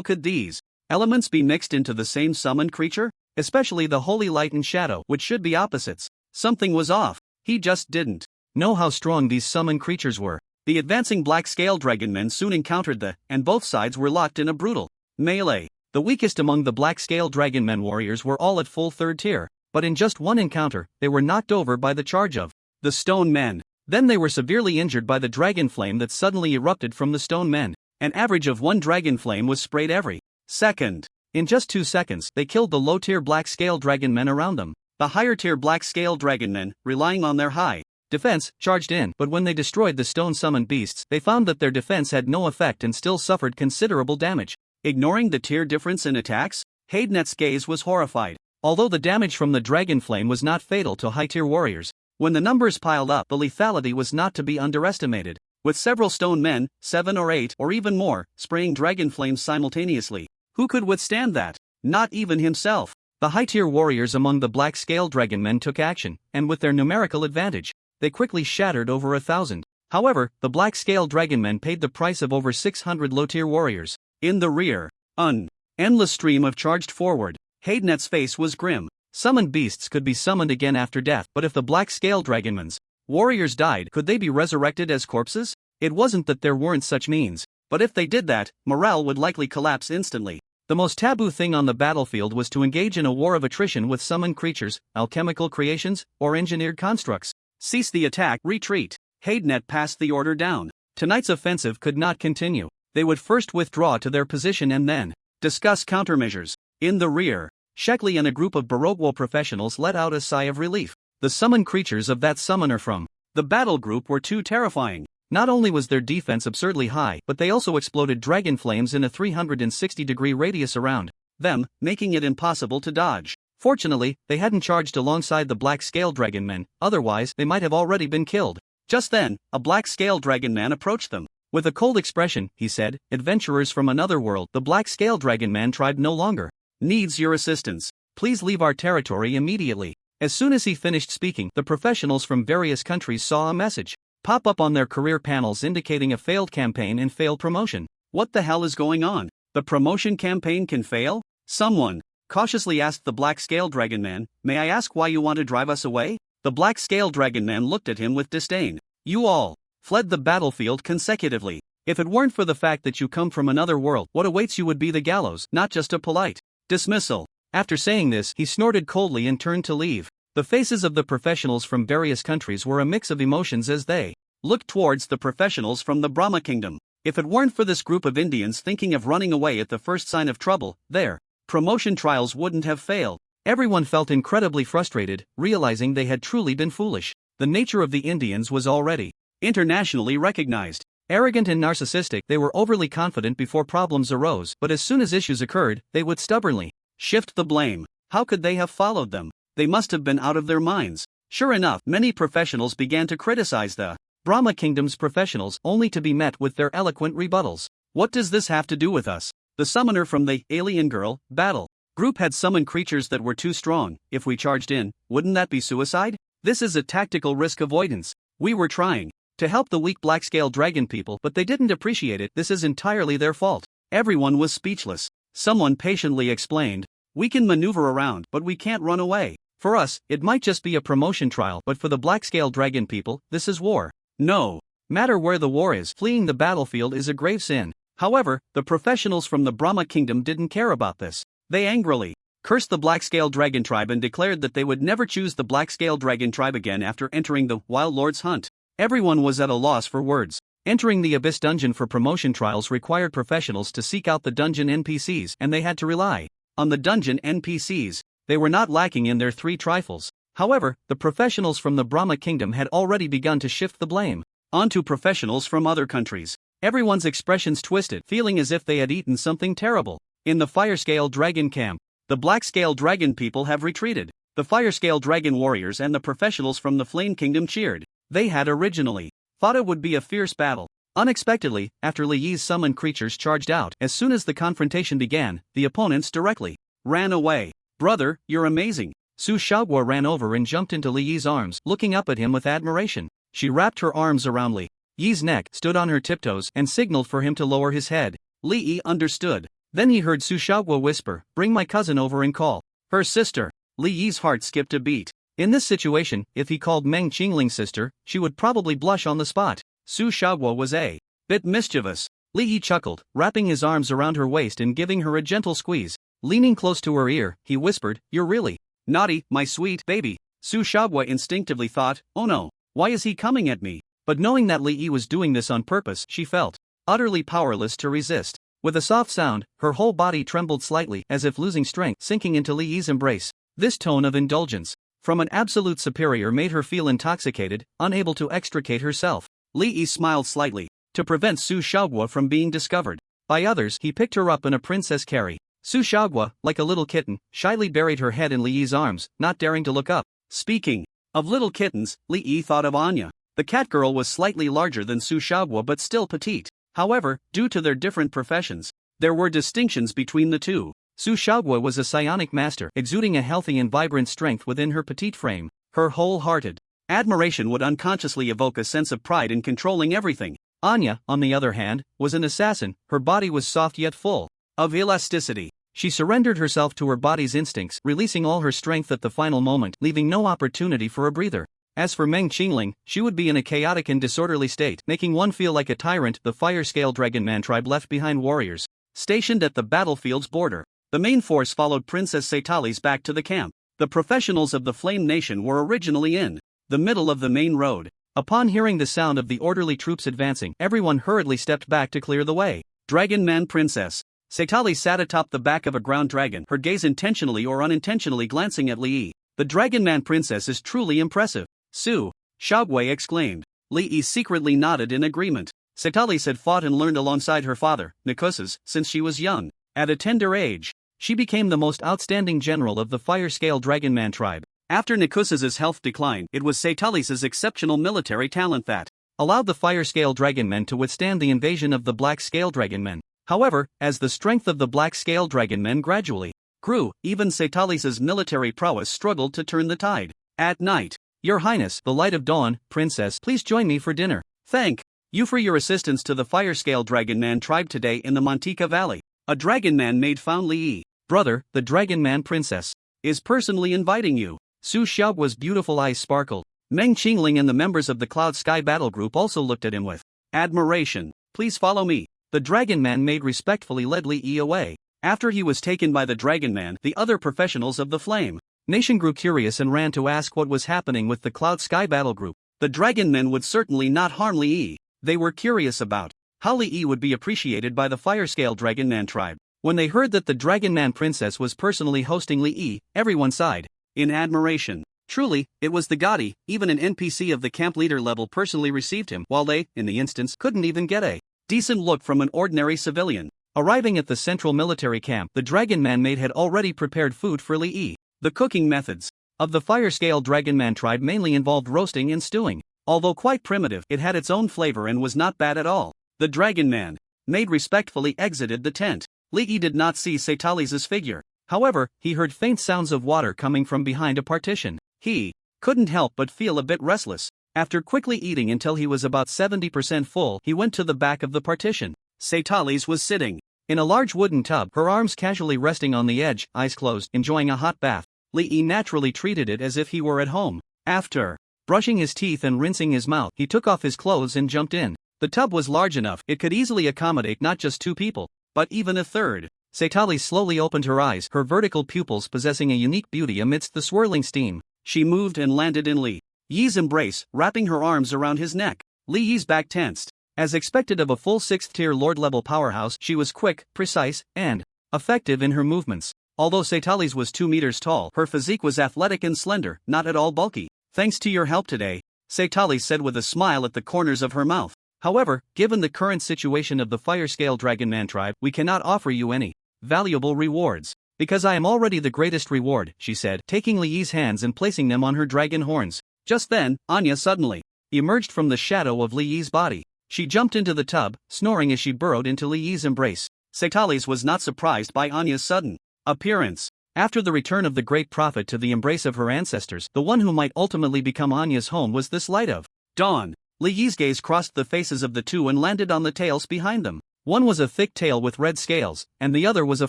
could these elements be mixed into the same summoned creature? Especially the holy light and shadow, which should be opposites. Something was off. He just didn't know how strong these summoned creatures were. The advancing black-scale dragonmen soon encountered and both sides were locked in a brutal melee. The weakest among the black-scale dragonmen warriors were all at full 3rd tier, but in just one encounter, they were knocked over by the charge of the stone men. Then they were severely injured by the dragon flame that suddenly erupted from the stone men. An average of 1 dragon flame was sprayed every second. In just 2 seconds, they killed the low-tier black-scale dragonmen around them. The higher-tier black-scale dragonmen, relying on their high defense, charged in, but when they destroyed the stone-summoned beasts, they found that their defense had no effect and still suffered considerable damage. Ignoring the tier difference in attacks, Haydenet's gaze was horrified. Although the damage from the dragon flame was not fatal to high-tier warriors, when the numbers piled up, the lethality was not to be underestimated. With several stone men, 7 or 8 or even more, spraying dragon flames simultaneously, who could withstand that? Not even himself. The high-tier warriors among the black-scale dragonmen took action, and with their numerical advantage, they quickly shattered over 1,000. However, the black-scale dragonmen paid the price of over 600 low-tier warriors. In the rear, an endless stream of charged forward. Haydenet's face was grim. Summoned beasts could be summoned again after death, but if the black-scale dragonmen's warriors died, could they be resurrected as corpses? It wasn't that there weren't such means, but if they did that, morale would likely collapse instantly. The most taboo thing on the battlefield was to engage in a war of attrition with summoned creatures, alchemical creations, or engineered constructs. Cease the attack, retreat. Hadenet passed the order down. Tonight's offensive could not continue. They would first withdraw to their position and then discuss countermeasures. In the rear, Sheckley and a group of Baroque professionals let out a sigh of relief. The summoned creatures of that summoner from the battle group were too terrifying. Not only was their defense absurdly high, but they also exploded dragon flames in a 360-degree radius around them, making it impossible to dodge. Fortunately, they hadn't charged alongside the black scale dragon men, otherwise they might have already been killed. Just then, a black scale dragon man approached them. With a cold expression, he said, "Adventurers from another world." The black scale dragon man tribe no longer needs your assistance. Please leave our territory immediately. As soon as he finished speaking, the professionals from various countries saw a message pop up on their career panels indicating a failed campaign and failed promotion. What the hell is going on? The promotion campaign can fail? Someone cautiously asked the black scale dragon man, "May I ask why you want to drive us away?" The black scale dragon man looked at him with disdain. "You all fled the battlefield consecutively. If it weren't for the fact that you come from another world, what awaits you would be the gallows, not just a polite dismissal." After saying this, he snorted coldly and turned to leave. The faces of the professionals from various countries were a mix of emotions as they looked towards the professionals from the Brahma Kingdom. If it weren't for this group of Indians thinking of running away at the first sign of trouble, their promotion trials wouldn't have failed. Everyone felt incredibly frustrated, realizing they had truly been foolish. The nature of the Indians was already internationally recognized. Arrogant and narcissistic, they were overly confident before problems arose, but as soon as issues occurred, they would stubbornly shift the blame. How could they have followed them? They must have been out of their minds. Sure enough, many professionals began to criticize the Brahma Kingdom's professionals, only to be met with their eloquent rebuttals. What does this have to do with us? The summoner from the Alien Girl battle group had summoned creatures that were too strong. If we charged in, wouldn't that be suicide? This is a tactical risk avoidance. We were trying to help the weak black scale dragon people, but they didn't appreciate it. This is entirely their fault. Everyone was speechless. Someone patiently explained, "We can maneuver around, but we can't run away. For us, it might just be a promotion trial, but for the black scale dragon people, this is war. No matter where the war is, fleeing the battlefield is a grave sin." However, the professionals from the Brahma Kingdom didn't care about this. They angrily cursed the black scale dragon tribe and declared that they would never choose the black scale dragon tribe again after entering the Wild Lord's hunt. Everyone was at a loss for words. Entering the Abyss dungeon for promotion trials required professionals to seek out the dungeon NPCs, and they had to rely on the dungeon NPCs. They were not lacking in their three trifles. However, the professionals from the Brahma Kingdom had already begun to shift the blame onto professionals from other countries. Everyone's expressions twisted, feeling as if they had eaten something terrible. In the Fire Scale Dragon camp, the Black Scale Dragon people have retreated. The Fire Scale Dragon warriors and the professionals from the Flame Kingdom cheered. They had originally thought it would be a fierce battle. Unexpectedly, after Li Yi's summoned creatures charged out, as soon as the confrontation began, the opponents directly ran away. "Brother, you're amazing." Su Xiaoguo ran over and jumped into Li Yi's arms, looking up at him with admiration. She wrapped her arms around Li Yi's neck, stood on her tiptoes, and signaled for him to lower his head. Li Yi understood. Then he heard Su Xiaoguo whisper, "Bring my cousin over and call her sister." Li Yi's heart skipped a beat. In this situation, if he called Meng Qingling's sister, she would probably blush on the spot. Su Xiaoguo was a bit mischievous. Li Yi chuckled, wrapping his arms around her waist and giving her a gentle squeeze. Leaning close to her ear, he whispered, "You're really naughty, my sweet baby." Su Xiaoguo instinctively thought, "Oh no, why is he coming at me?" But knowing that Li Yi was doing this on purpose, she felt utterly powerless to resist. With a soft sound, her whole body trembled slightly, as if losing strength, sinking into Li Yi's embrace. This tone of indulgence from an absolute superior made her feel intoxicated, unable to extricate herself. Li Yi smiled slightly. To prevent Su Xiaoguo from being discovered by others, he picked her up in a princess carry. Su Xiaoguo, like a little kitten, shyly buried her head in Li Yi's arms, not daring to look up. Speaking of little kittens, Li Yi thought of Anya. The cat girl was slightly larger than Su Xiaoguo but still petite. However, due to their different professions, there were distinctions between the two. Su Xiaoguo was a psionic master, exuding a healthy and vibrant strength within her petite frame. Her wholehearted admiration would unconsciously evoke a sense of pride in controlling everything. Anya, on the other hand, was an assassin. Her body was soft yet full of elasticity. She surrendered herself to her body's instincts, releasing all her strength at the final moment, leaving no opportunity for a breather. As for Meng Qingling, she would be in a chaotic and disorderly state, making one feel like a tyrant. The Fire Scale Dragon Man tribe left behind warriors stationed at the battlefield's border. The main force followed Princess Setali's back to the camp. The professionals of the Flame Nation were originally in the middle of the main road. Upon hearing the sound of the orderly troops advancing, everyone hurriedly stepped back to clear the way. Dragon Man Princess. Setali sat atop the back of a ground dragon, her gaze intentionally or unintentionally glancing at Li Yi. The Dragon Man Princess is truly impressive. Su. Xiaogui exclaimed. Li Yi secretly nodded in agreement. Setali had fought and learned alongside her father, Nikusa's, since she was young. At a tender age, she became the most outstanding general of the Fire-Scale Dragonman tribe. After Nikusa's health declined, it was Setali's exceptional military talent that allowed the Fire-Scale Dragonmen to withstand the invasion of the Black-Scale Dragonmen. However, as the strength of the Black-Scale Dragonmen gradually grew, even Setali's military prowess struggled to turn the tide. At night, Your Highness, the light of dawn, Princess, please join me for dinner. Thank you for your assistance to the Fire-Scale Dragonman tribe today in the Mantika Valley. A Dragonman maid found Li Yi. Brother, the Dragonman Princess is personally inviting you. Su Xiaogui's beautiful eyes sparkled. Meng Qingling and the members of the Cloud Sky Battle Group also looked at him with admiration. Please follow me. The Dragonman maid respectfully led Li Yi away. After he was taken by the Dragonman, the other professionals of the Flame Nation grew curious and ran to ask what was happening with the Cloud Sky Battle Group. The Dragonmen would certainly not harm Li Yi. They were curious about how Li Yi would be appreciated by the Fire-Scale Dragonman tribe. When they heard that the Dragonman Princess was personally hosting Li Yi, everyone sighed in admiration. Truly, it was the Gotti. Even an NPC of the camp leader level personally received him, while they, in the instance, couldn't even get a decent look from an ordinary civilian. Arriving at the central military camp, the Dragonman maid had already prepared food for Li Yi. The cooking methods of the Fire-Scale Dragonman tribe mainly involved roasting and stewing. Although quite primitive, it had its own flavor and was not bad at all. The Dragonman maid respectfully exited the tent. Li Yi did not see Setali's figure. However, he heard faint sounds of water coming from behind a partition. He couldn't help but feel a bit restless. After quickly eating until he was about 70% full, he went to the back of the partition. Setali's was sitting in a large wooden tub, her arms casually resting on the edge, eyes closed, enjoying a hot bath. Li Yi naturally treated it as if he were at home. After brushing his teeth and rinsing his mouth, he took off his clothes and jumped in. The tub was large enough, it could easily accommodate not just 2 people, but even a third. Setali slowly opened her eyes, her vertical pupils possessing a unique beauty amidst the swirling steam. She moved and landed in Li Yi's embrace, wrapping her arms around his neck. Li Yi's back tensed. As expected of a full 6th-tier Lord-level powerhouse, she was quick, precise, and effective in her movements. Although Setali's was 2 meters tall, her physique was athletic and slender, not at all bulky. Thanks to your help today, Setali said with a smile at the corners of her mouth. However, given the current situation of the Fire-Scale Dragonman tribe, we cannot offer you any valuable rewards. Because I am already the greatest reward, she said, taking Li Yi's hands and placing them on her dragon horns. Just then, Anya suddenly emerged from the shadow of Li Yi's body. She jumped into the tub, snoring as she burrowed into Li Yi's embrace. Setali's was not surprised by Anya's sudden appearance. After the return of the great prophet to the embrace of her ancestors, the one who might ultimately become Anya's home was this light of dawn. Li Yi's gaze crossed the faces of the two and landed on the tails behind them. One was a thick tail with red scales, and the other was a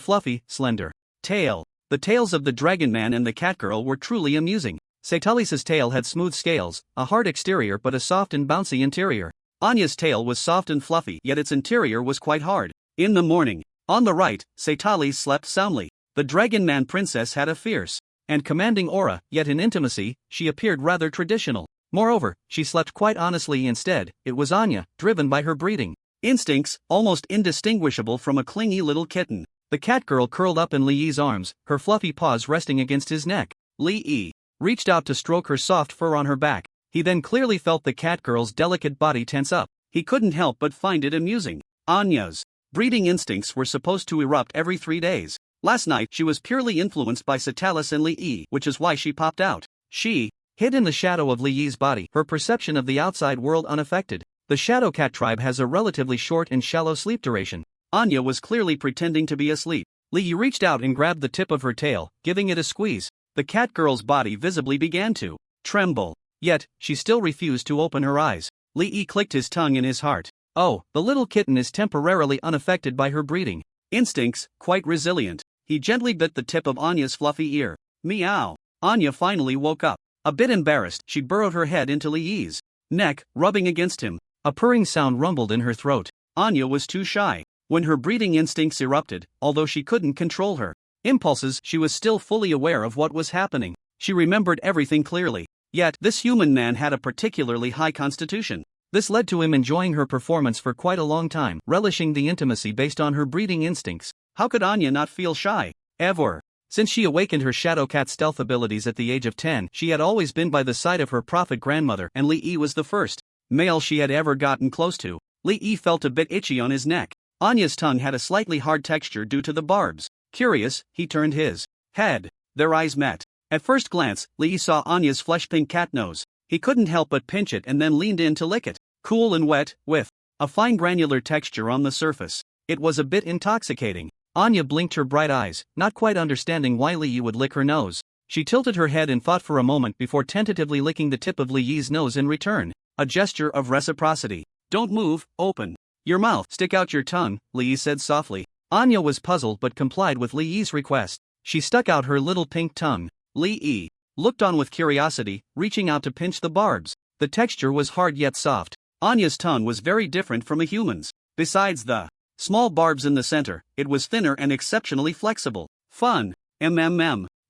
fluffy, slender tail. The tails of the Dragonman and the Catgirl were truly amusing. Setali's tail had smooth scales, a hard exterior but a soft and bouncy interior. Anya's tail was soft and fluffy, yet its interior was quite hard. In the morning, on the right, Setali slept soundly. The Dragonman Princess had a fierce and commanding aura, yet in intimacy, she appeared rather traditional. Moreover, she slept quite honestly instead. It was Anya, driven by her breeding instincts, almost indistinguishable from a clingy little kitten. The Catgirl curled up in Li Yi's arms, her fluffy paws resting against his neck. Li Yi reached out to stroke her soft fur on her back. He then clearly felt the Catgirl's delicate body tense up. He couldn't help but find it amusing. Anya's breeding instincts were supposed to erupt every 3 days. Last night she was purely influenced by Setalis and Li Yi, which is why she popped out. She hid in the shadow of Li Yi's body, her perception of the outside world unaffected. The Shadow Cat tribe has a relatively short and shallow sleep duration. Anya was clearly pretending to be asleep. Li Yi reached out and grabbed the tip of her tail, giving it a squeeze. The Catgirl's body visibly began to tremble. Yet, she still refused to open her eyes. Li Yi clicked his tongue in his heart. Oh, the little kitten is temporarily unaffected by her breeding instincts, quite resilient. He gently bit the tip of Anya's fluffy ear. Meow. Anya finally woke up. A bit embarrassed, she burrowed her head into Li Yi's neck, rubbing against him. A purring sound rumbled in her throat. Anya was too shy. When her breeding instincts erupted, although she couldn't control her impulses, she was still fully aware of what was happening. She remembered everything clearly. Yet, this human man had a particularly high constitution. This led to him enjoying her performance for quite a long time, relishing the intimacy based on her breeding instincts. How could Anya not feel shy? Ever. Since she awakened her shadow cat stealth abilities at the age of 10, she had always been by the side of her prophet grandmother, and Li Yi was the first male she had ever gotten close to. Li Yi felt a bit itchy on his neck. Anya's tongue had a slightly hard texture due to the barbs. Curious, he turned his head. Their eyes met. At first glance, Li Yi saw Anya's flesh-pink cat nose. He couldn't help but pinch it and then leaned in to lick it. Cool and wet, with a fine granular texture on the surface. It was a bit intoxicating. Anya blinked her bright eyes, not quite understanding why Li Yi would lick her nose. She tilted her head and thought for a moment before tentatively licking the tip of Li Yi's nose in return. A gesture of reciprocity. Don't move, open your mouth, stick out your tongue, Li Yi said softly. Anya was puzzled but complied with Li Yi's request. She stuck out her little pink tongue. Li Yi looked on with curiosity, reaching out to pinch the barbs. The texture was hard yet soft. Anya's tongue was very different from a human's. Besides the small barbs in the center, it was thinner and exceptionally flexible. Fun.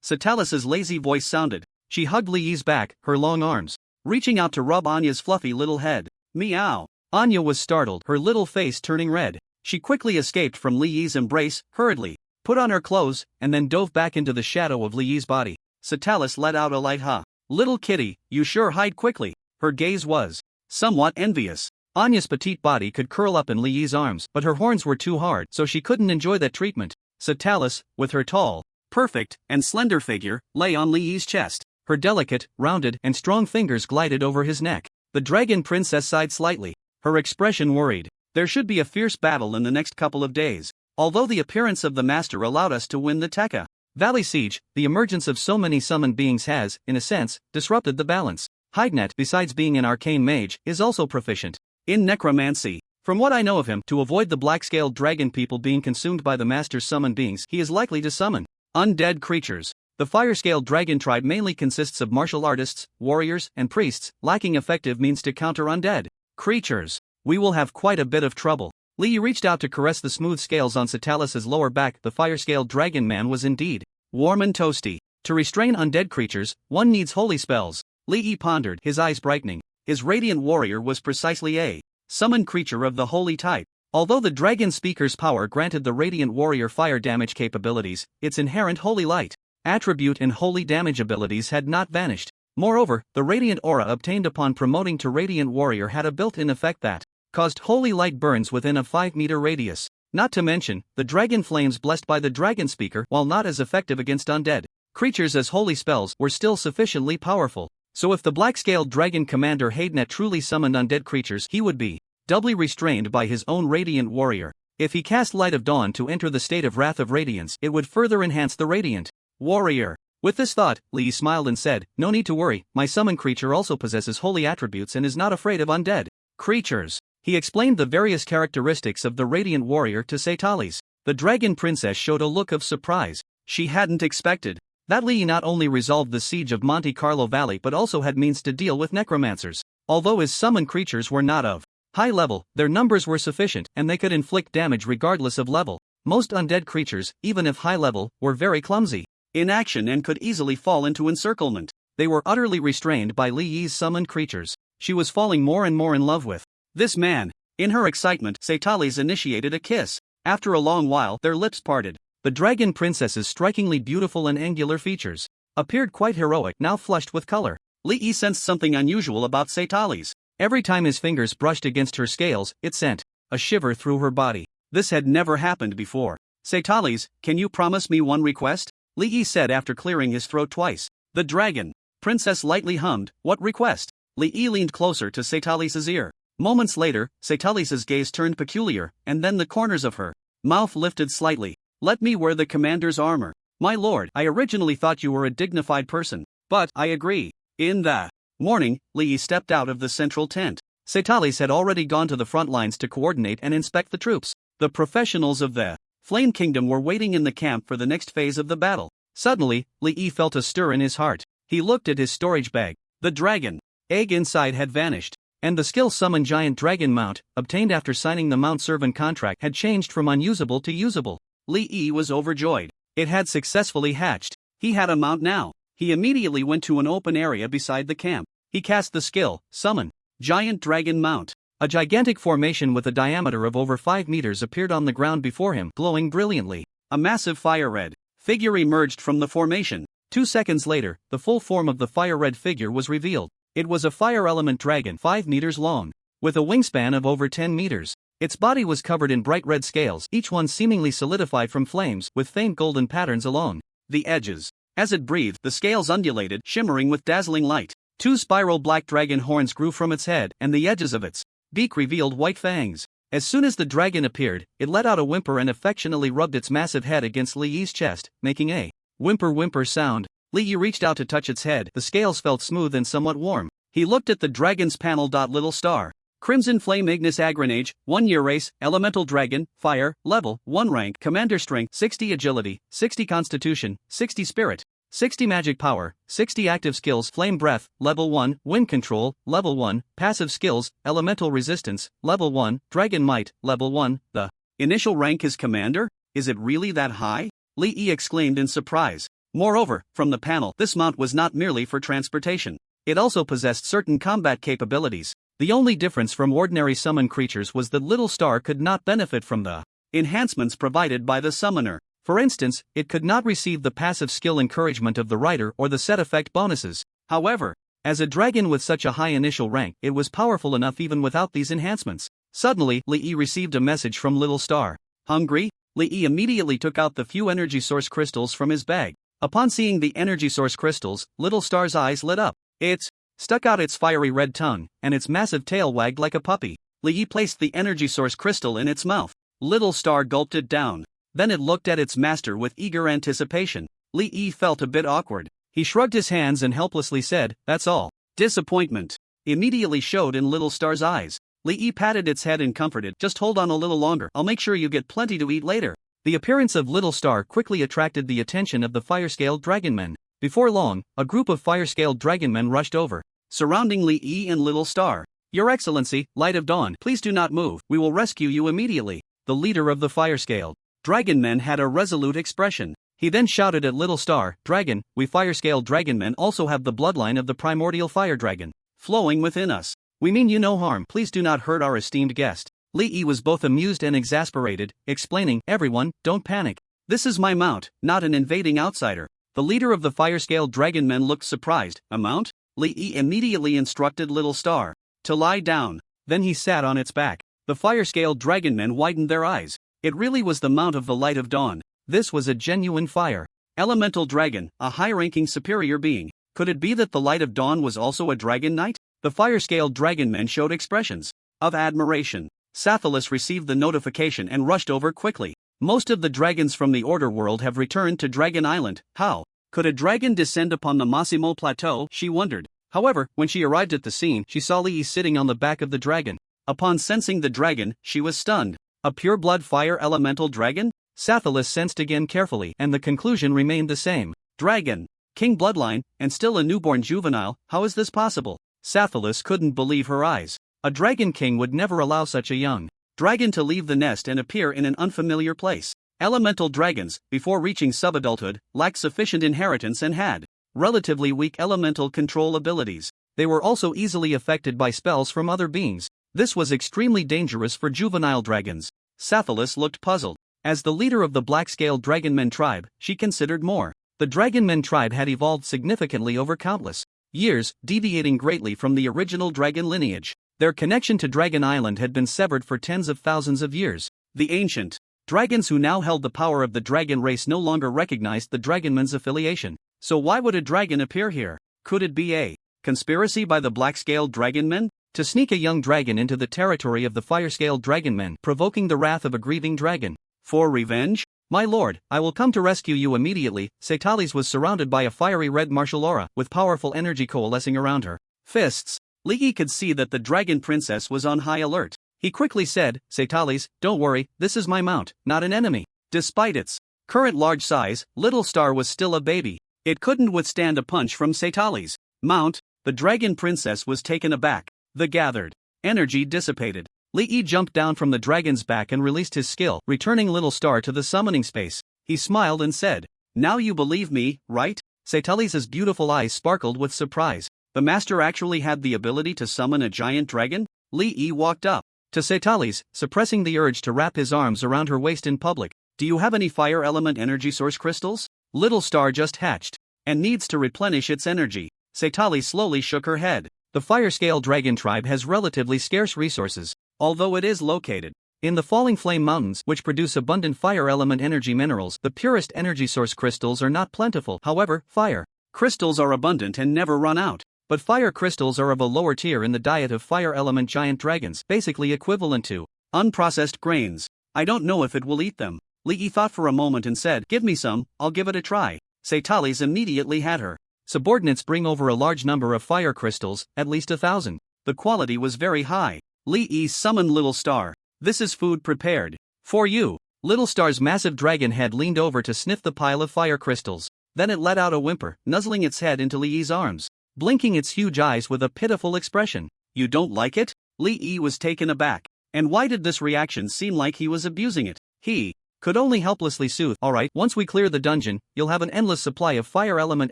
Subtitles' lazy voice sounded. She hugged Li Yi's back, her long arms reaching out to rub Anya's fluffy little head. Meow. Anya was startled, her little face turning red. She quickly escaped from Li Yi's embrace, hurriedly put on her clothes, and then dove back into the shadow of Li Yi's body. Subtitles let out a light ha. Little kitty, you sure hide quickly. Her gaze was somewhat envious. Anya's petite body could curl up in Li Yi's arms, but her horns were too hard, so she couldn't enjoy that treatment. Subtitles, with her tall, perfect, and slender figure, lay on Li Yi's chest. Her delicate, rounded, and strong fingers glided over his neck. The dragon princess sighed slightly. Her expression worried. There should be a fierce battle in the next couple of days. Although the appearance of the master allowed us to win the Tekka Valley siege, the emergence of so many summoned beings has, in a sense, disrupted the balance. Hydenet, besides being an arcane mage, is also proficient in necromancy. From what I know of him, to avoid the black-scaled dragon people being consumed by the master's summoned beings, he is likely to summon undead creatures. The fire-scaled dragon tribe mainly consists of martial artists, warriors, and priests, lacking effective means to counter undead creatures. We will have quite a bit of trouble. Li Yi reached out to caress the smooth scales on Subtitles' lower back. The fire-scaled dragon man was indeed warm and toasty. To restrain undead creatures, one needs holy spells. Li Yi pondered, his eyes brightening. His radiant warrior was precisely a summoned creature of the holy type. Although the dragon speaker's power granted the radiant warrior fire damage capabilities, its inherent holy light attribute and holy damage abilities had not vanished. Moreover, the radiant aura obtained upon promoting to radiant warrior had a built-in effect that caused holy light burns within a 5-meter radius. Not to mention, the dragon flames blessed by the dragon speaker, while not as effective against undead creatures as holy spells, were still sufficiently powerful. So if the black-scaled dragon commander Haydenet truly summoned undead creatures, he would be doubly restrained by his own radiant warrior. If he cast Light of Dawn to enter the state of Wrath of Radiance, it would further enhance the radiant warrior. With this thought, Li Yi smiled and said, "No need to worry, my summon creature also possesses holy attributes and is not afraid of undead creatures." He explained the various characteristics of the radiant warrior to Subtitles. The dragon princess showed a look of surprise. She hadn't expected that Li Yi not only resolved the siege of Monte Carlo Valley but also had means to deal with necromancers. Although his summoned creatures were not of high level, their numbers were sufficient and they could inflict damage regardless of level. Most undead creatures, even if high level, were very clumsy in action and could easily fall into encirclement. They were utterly restrained by Li Yi's summoned creatures. She was falling more and more in love with this man. In her excitement, Subtitles initiated a kiss. After a long while, their lips parted. The dragon princess's strikingly beautiful and angular features appeared quite heroic, now flushed with color. Li Yi sensed something unusual about Subtitles. Every time his fingers brushed against her scales, it sent a shiver through her body. This had never happened before. "Subtitles, can you promise me one request?" Li Yi said after clearing his throat twice. The dragon princess lightly hummed, "What request?" Li Yi leaned closer to Subtitles' ear. Moments later, Subtitles' gaze turned peculiar, and then the corners of her mouth lifted slightly. "Let me wear the commander's armor. My lord, I originally thought you were a dignified person, but I agree." In the morning, Li Yi stepped out of the central tent. Subtitles had already gone to the front lines to coordinate and inspect the troops. The professionals of the Flame Kingdom were waiting in the camp for the next phase of the battle. Suddenly, Li Yi felt a stir in his heart. He looked at his storage bag. The dragon egg inside had vanished, and the skill summon giant dragon mount, obtained after signing the mount servant contract, had changed from unusable to usable. Li Yi was overjoyed. It had successfully hatched. He had a mount now. He immediately went to an open area beside the camp. He cast the skill, Summon. Giant Dragon Mount. A gigantic formation with a diameter of over 5 meters appeared on the ground before him, glowing brilliantly. A massive fire-red figure emerged from the formation. 2 seconds later, the full form of the fire-red figure was revealed. It was a fire element dragon 5 meters long, with a wingspan of over 10 meters. Its body was covered in bright red scales, each one seemingly solidified from flames, with faint golden patterns along the edges. As it breathed, the scales undulated, shimmering with dazzling light. 2 spiral black dragon horns grew from its head, and the edges of its beak revealed white fangs. As soon as the dragon appeared, it let out a whimper and affectionately rubbed its massive head against Li Yi's chest, making a whimper sound. Li Yi reached out to touch its head. The scales felt smooth and somewhat warm. He looked at the dragon's panel. Little star. Crimson Flame Ignis Agranage, 1-year race, Elemental Dragon, Fire, Level, 1 rank, Commander Strength, 60 Agility, 60 Constitution, 60 Spirit, 60 Magic Power, 60 Active Skills, Flame Breath, Level 1, Wind Control, Level 1, Passive Skills, Elemental Resistance, Level 1, Dragon Might, Level 1, the initial rank is Commander? Is it really that high? Li Yi exclaimed in surprise. Moreover, from the panel, this mount was not merely for transportation. It also possessed certain combat capabilities. The only difference from ordinary summon creatures was that Little Star could not benefit from the enhancements provided by the summoner. For instance, it could not receive the passive skill encouragement of the writer or the set effect bonuses. However, as a dragon with such a high initial rank, it was powerful enough even without these enhancements. Suddenly, Li Yi received a message from Little Star. Hungry? Li Yi immediately took out the few energy source crystals from his bag. Upon seeing the energy source crystals, Little Star's eyes lit up. It stuck out its fiery red tongue, and its massive tail wagged like a puppy. Li Yi placed the energy source crystal in its mouth. Little Star gulped it down. Then it looked at its master with eager anticipation. Li Yi felt a bit awkward. He shrugged his hands and helplessly said, "That's all." Disappointment immediately showed in Little Star's eyes. Li Yi patted its head and comforted, "Just hold on a little longer, I'll make sure you get plenty to eat later." The appearance of Little Star quickly attracted the attention of the fire-scaled dragonmen. Before long, a group of fire-scaled dragonmen rushed over, surrounding Li Yi and Little Star. "Your Excellency, Light of Dawn, please do not move, we will rescue you immediately." The leader of the fire-scaled dragonmen had a resolute expression. He then shouted at Little Star, "Dragon, we fire-scaled dragonmen also have the bloodline of the primordial fire dragon flowing within us. We mean you no harm, please do not hurt our esteemed guest." Li Yi was both amused and exasperated, explaining, "Everyone, don't panic. This is my mount, not an invading outsider." The leader of the fire-scaled dragonmen looked surprised. "A mount?" Li Yi immediately instructed Little Star to lie down. Then he sat on its back. The fire-scaled dragonmen widened their eyes. It really was the mount of the Light of Dawn. This was a genuine fire elemental dragon, a high-ranking superior being. Could it be that the Light of Dawn was also a dragon knight? The fire-scaled dragonmen showed expressions of admiration. Subtitles received the notification and rushed over quickly. Most of the dragons from the Order World have returned to Dragon Island. How could a dragon descend upon the Massimo Plateau? She wondered. However, when she arrived at the scene, she saw Li Yi sitting on the back of the dragon. Upon sensing the dragon, she was stunned. A pure-blood fire elemental dragon? Subtitles sensed again carefully, and the conclusion remained the same. Dragon, king bloodline, and still a newborn juvenile, how is this possible? Subtitles couldn't believe her eyes. A dragon king would never allow such a young dragon to leave the nest and appear in an unfamiliar place. Elemental dragons, before reaching subadulthood, lacked sufficient inheritance and had relatively weak elemental control abilities. They were also easily affected by spells from other beings. This was extremely dangerous for juvenile dragons. Subtitles looked puzzled. As the leader of the black-scaled dragonmen tribe, she considered more. The dragonmen tribe had evolved significantly over countless years, deviating greatly from the original dragon lineage. Their connection to Dragon Island had been severed for tens of thousands of years. The ancient dragons who now held the power of the dragon race no longer recognized the dragonmen's affiliation. So why would a dragon appear here? Could it be a conspiracy by the black-scaled dragonmen to sneak a young dragon into the territory of the fire-scaled dragonmen, provoking the wrath of a grieving dragon? For revenge? My lord, I will come to rescue you immediately. Subtitles was surrounded by a fiery red martial aura, with powerful energy coalescing around her fists. Li Yi could see that the dragon princess was on high alert. He quickly said, "Subtitles, don't worry, this is my mount, not an enemy." Despite its current large size, Little Star was still a baby. It couldn't withstand a punch from Subtitles' mount. The dragon princess was taken aback. The gathered energy dissipated. Li Yi jumped down from the dragon's back and released his skill, returning Little Star to the summoning space. He smiled and said, "Now you believe me, right? Subtitles' beautiful eyes sparkled with surprise. The master actually had the ability to summon a giant dragon? Li Yi walked up to Subtitles, suppressing the urge to wrap his arms around her waist in public. Do you have any fire element energy source crystals? Little star just hatched and needs to replenish its energy. Subtitles slowly shook her head. The fire scale dragon tribe has relatively scarce resources, although it is located in the Falling Flame Mountains, which produce abundant fire element energy minerals. The purest energy source crystals are not plentiful. However, fire crystals are abundant and never run out. But fire crystals are of a lower tier in the diet of fire element giant dragons, basically equivalent to unprocessed grains. I don't know if it will eat them. Li Yi thought for a moment and said, give me some, I'll give it a try. Subtitles immediately had her subordinates bring over a large number of fire crystals, at least 1,000. The quality was very high. Li Yi summoned Little Star. This is food prepared for you. Little Star's massive dragon head leaned over to sniff the pile of fire crystals. Then it let out a whimper, nuzzling its head into Li Yi's arms, blinking its huge eyes with a pitiful expression. You don't like it? Li Yi was taken aback. And why did this reaction seem like he was abusing it? He could only helplessly soothe. Alright, once we clear the dungeon, you'll have an endless supply of fire element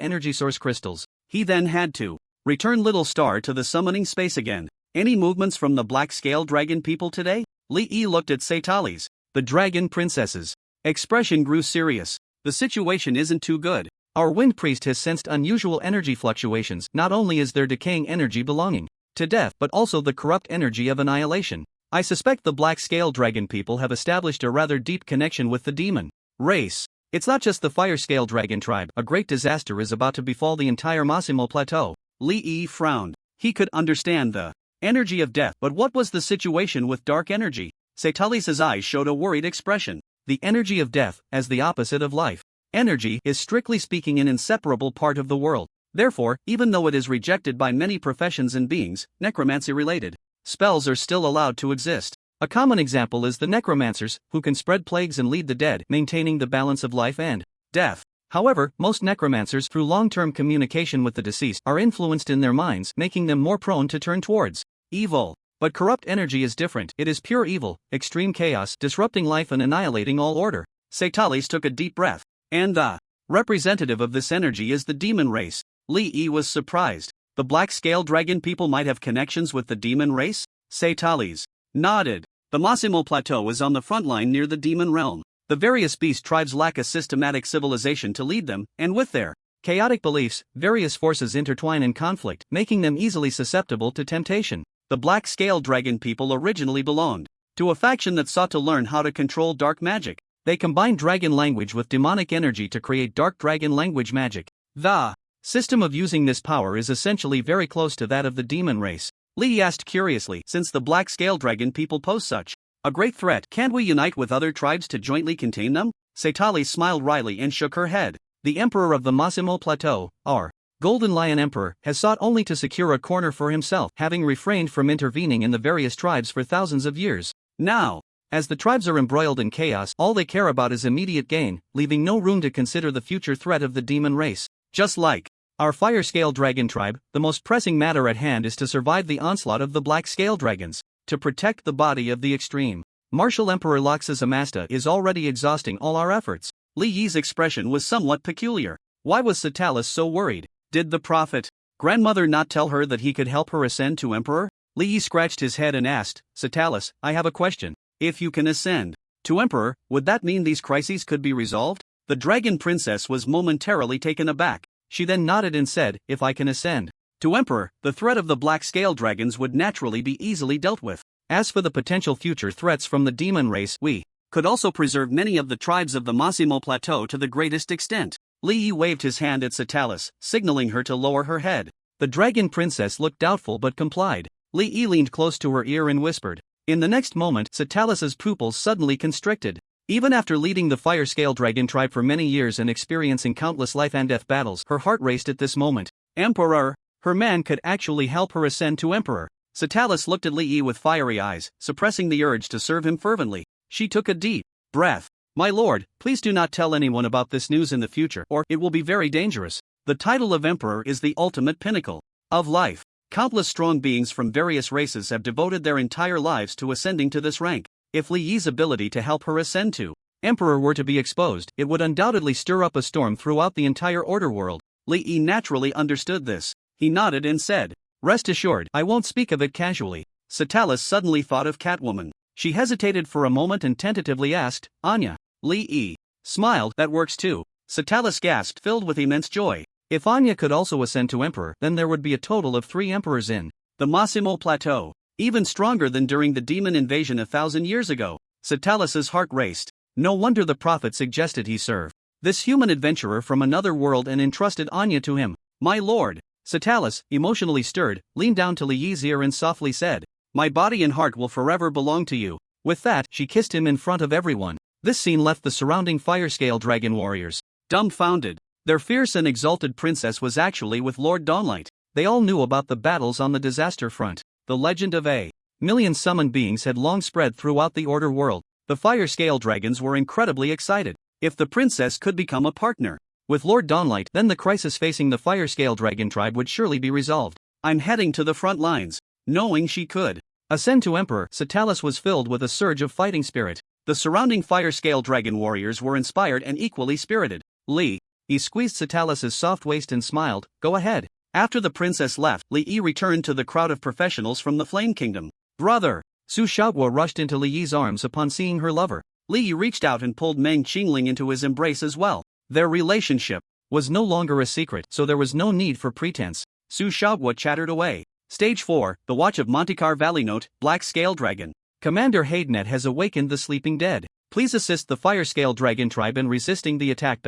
energy source crystals. He then had to return Little Star to the summoning space again. Any movements from the black scale dragon people today? Li Yi looked at Subtitles. The dragon princess's expression grew serious. The situation isn't too good. Our wind priest has sensed unusual energy fluctuations. Not only is there decaying energy belonging to death, but also the corrupt energy of annihilation. I suspect the black scale dragon people have established a rather deep connection with the demon race. It's not just the fire scale dragon tribe. A great disaster is about to befall the entire Massimo Plateau. Li Yi frowned. He could understand the energy of death, but what was the situation with dark energy? Subtitles' eyes showed a worried expression. The energy of death, as the opposite of life. Energy is strictly speaking an inseparable part of the world. Therefore, even though it is rejected by many professions and beings, necromancy-related spells are still allowed to exist. A common example is the necromancers, who can spread plagues and lead the dead, maintaining the balance of life and death. However, most necromancers, through long-term communication with the deceased, are influenced in their minds, making them more prone to turn towards evil. But corrupt energy is different. It is pure evil, extreme chaos, disrupting life and annihilating all order. Subtitles took a deep breath. And the representative of this energy is the demon race. Li Yi was surprised. The black scale dragon people might have connections with the demon race? Subtitles nodded. The Massimo Plateau is on the front line near the demon realm. The various beast tribes lack a systematic civilization to lead them, and with their chaotic beliefs, various forces intertwine in conflict, making them easily susceptible to temptation. The black scale dragon people originally belonged to a faction that sought to learn how to control dark magic. They combined dragon language with demonic energy to create dark dragon language magic. The system of using this power is essentially very close to that of the demon race. Li asked curiously, since the black scale dragon people pose such a great threat, can't we unite with other tribes to jointly contain them? Subtitles smiled wryly and shook her head. The emperor of the Massimo Plateau, our Golden Lion Emperor, has sought only to secure a corner for himself, having refrained from intervening in the various tribes for thousands of years. Now, as the tribes are embroiled in chaos, all they care about is immediate gain, leaving no room to consider the future threat of the demon race. Just like our fire scale dragon tribe, the most pressing matter at hand is to survive the onslaught of the black scale dragons, to protect the body of the extreme martial Emperor Loxus Amasta is already exhausting all our efforts. Li Yi's expression was somewhat peculiar. Why was Subtitles so worried? Did the prophet grandmother not tell her that he could help her ascend to emperor? Li Yi scratched his head and asked, Subtitles, I have a question. If you can ascend to emperor, would that mean these crises could be resolved? The dragon princess was momentarily taken aback. She then nodded and said, if I can ascend to emperor, the threat of the black scale dragons would naturally be easily dealt with. As for the potential future threats from the demon race, we could also preserve many of the tribes of the Massimo Plateau to the greatest extent. Li Yi waved his hand at Subtitles, signaling her to lower her head. The dragon princess looked doubtful but complied. Li Yi leaned close to her ear and whispered. In the next moment, Subtitles' pupils suddenly constricted. Even after leading the fire scale dragon tribe for many years and experiencing countless life and death battles, her heart raced at this moment. Emperor! Her man could actually help her ascend to emperor. Subtitles looked at Li Yi with fiery eyes, suppressing the urge to serve him fervently. She took a deep breath. My lord, please do not tell anyone about this news in the future, or it will be very dangerous. The title of emperor is the ultimate pinnacle of life. Countless strong beings from various races have devoted their entire lives to ascending to this rank. If Li Yi's ability to help her ascend to emperor were to be exposed, it would undoubtedly stir up a storm throughout the entire order world. Lee naturally understood this. He nodded and said, "Rest assured, I won't speak of it casually." Subtitles suddenly thought of Catwoman. She hesitated for a moment and tentatively asked, "Anya?" Lee smiled. "That works too." Subtitles gasped, filled with immense joy. If Anya could also ascend to emperor, then there would be a total of 3 emperors in the Massimo Plateau. Even stronger than during the demon invasion 1,000 years ago. Subtitles' heart raced. No wonder the prophet suggested he serve this human adventurer from another world and entrusted Anya to him. "My lord." Subtitles, emotionally stirred, leaned down to Li's ear and softly said, "My body and heart will forever belong to you." With that, she kissed him in front of everyone. This scene left the surrounding fire-scale dragon warriors dumbfounded. Their fierce and exalted princess was actually with Lord Dawnlight. They all knew about the battles on the disaster front. The legend of a million summoned beings had long spread throughout the Order world. The fire-scale dragons were incredibly excited. If the princess could become a partner with Lord Dawnlight, then the crisis facing the fire-scale dragon tribe would surely be resolved. "I'm heading to the front lines." Knowing she could ascend to emperor, Subtitles was filled with a surge of fighting spirit. The surrounding fire-scale dragon warriors were inspired and equally spirited. He squeezed Subtitles' soft waist and smiled, "Go ahead." After the princess left, Lee returned to the crowd of professionals from the Flame Kingdom. "Brother!" Su Xiaoguo rushed into Li's arms upon seeing her lover. Li reached out and pulled Meng Qingling into his embrace as well. Their relationship was no longer a secret, so there was no need for pretense. Su Xiaoguo chattered away. Stage 4, The Watch of Montecar Valley. Note, Black Scale Dragon. Commander Haydenet has awakened the sleeping dead. Please assist the Fire Scale Dragon tribe in resisting the attack.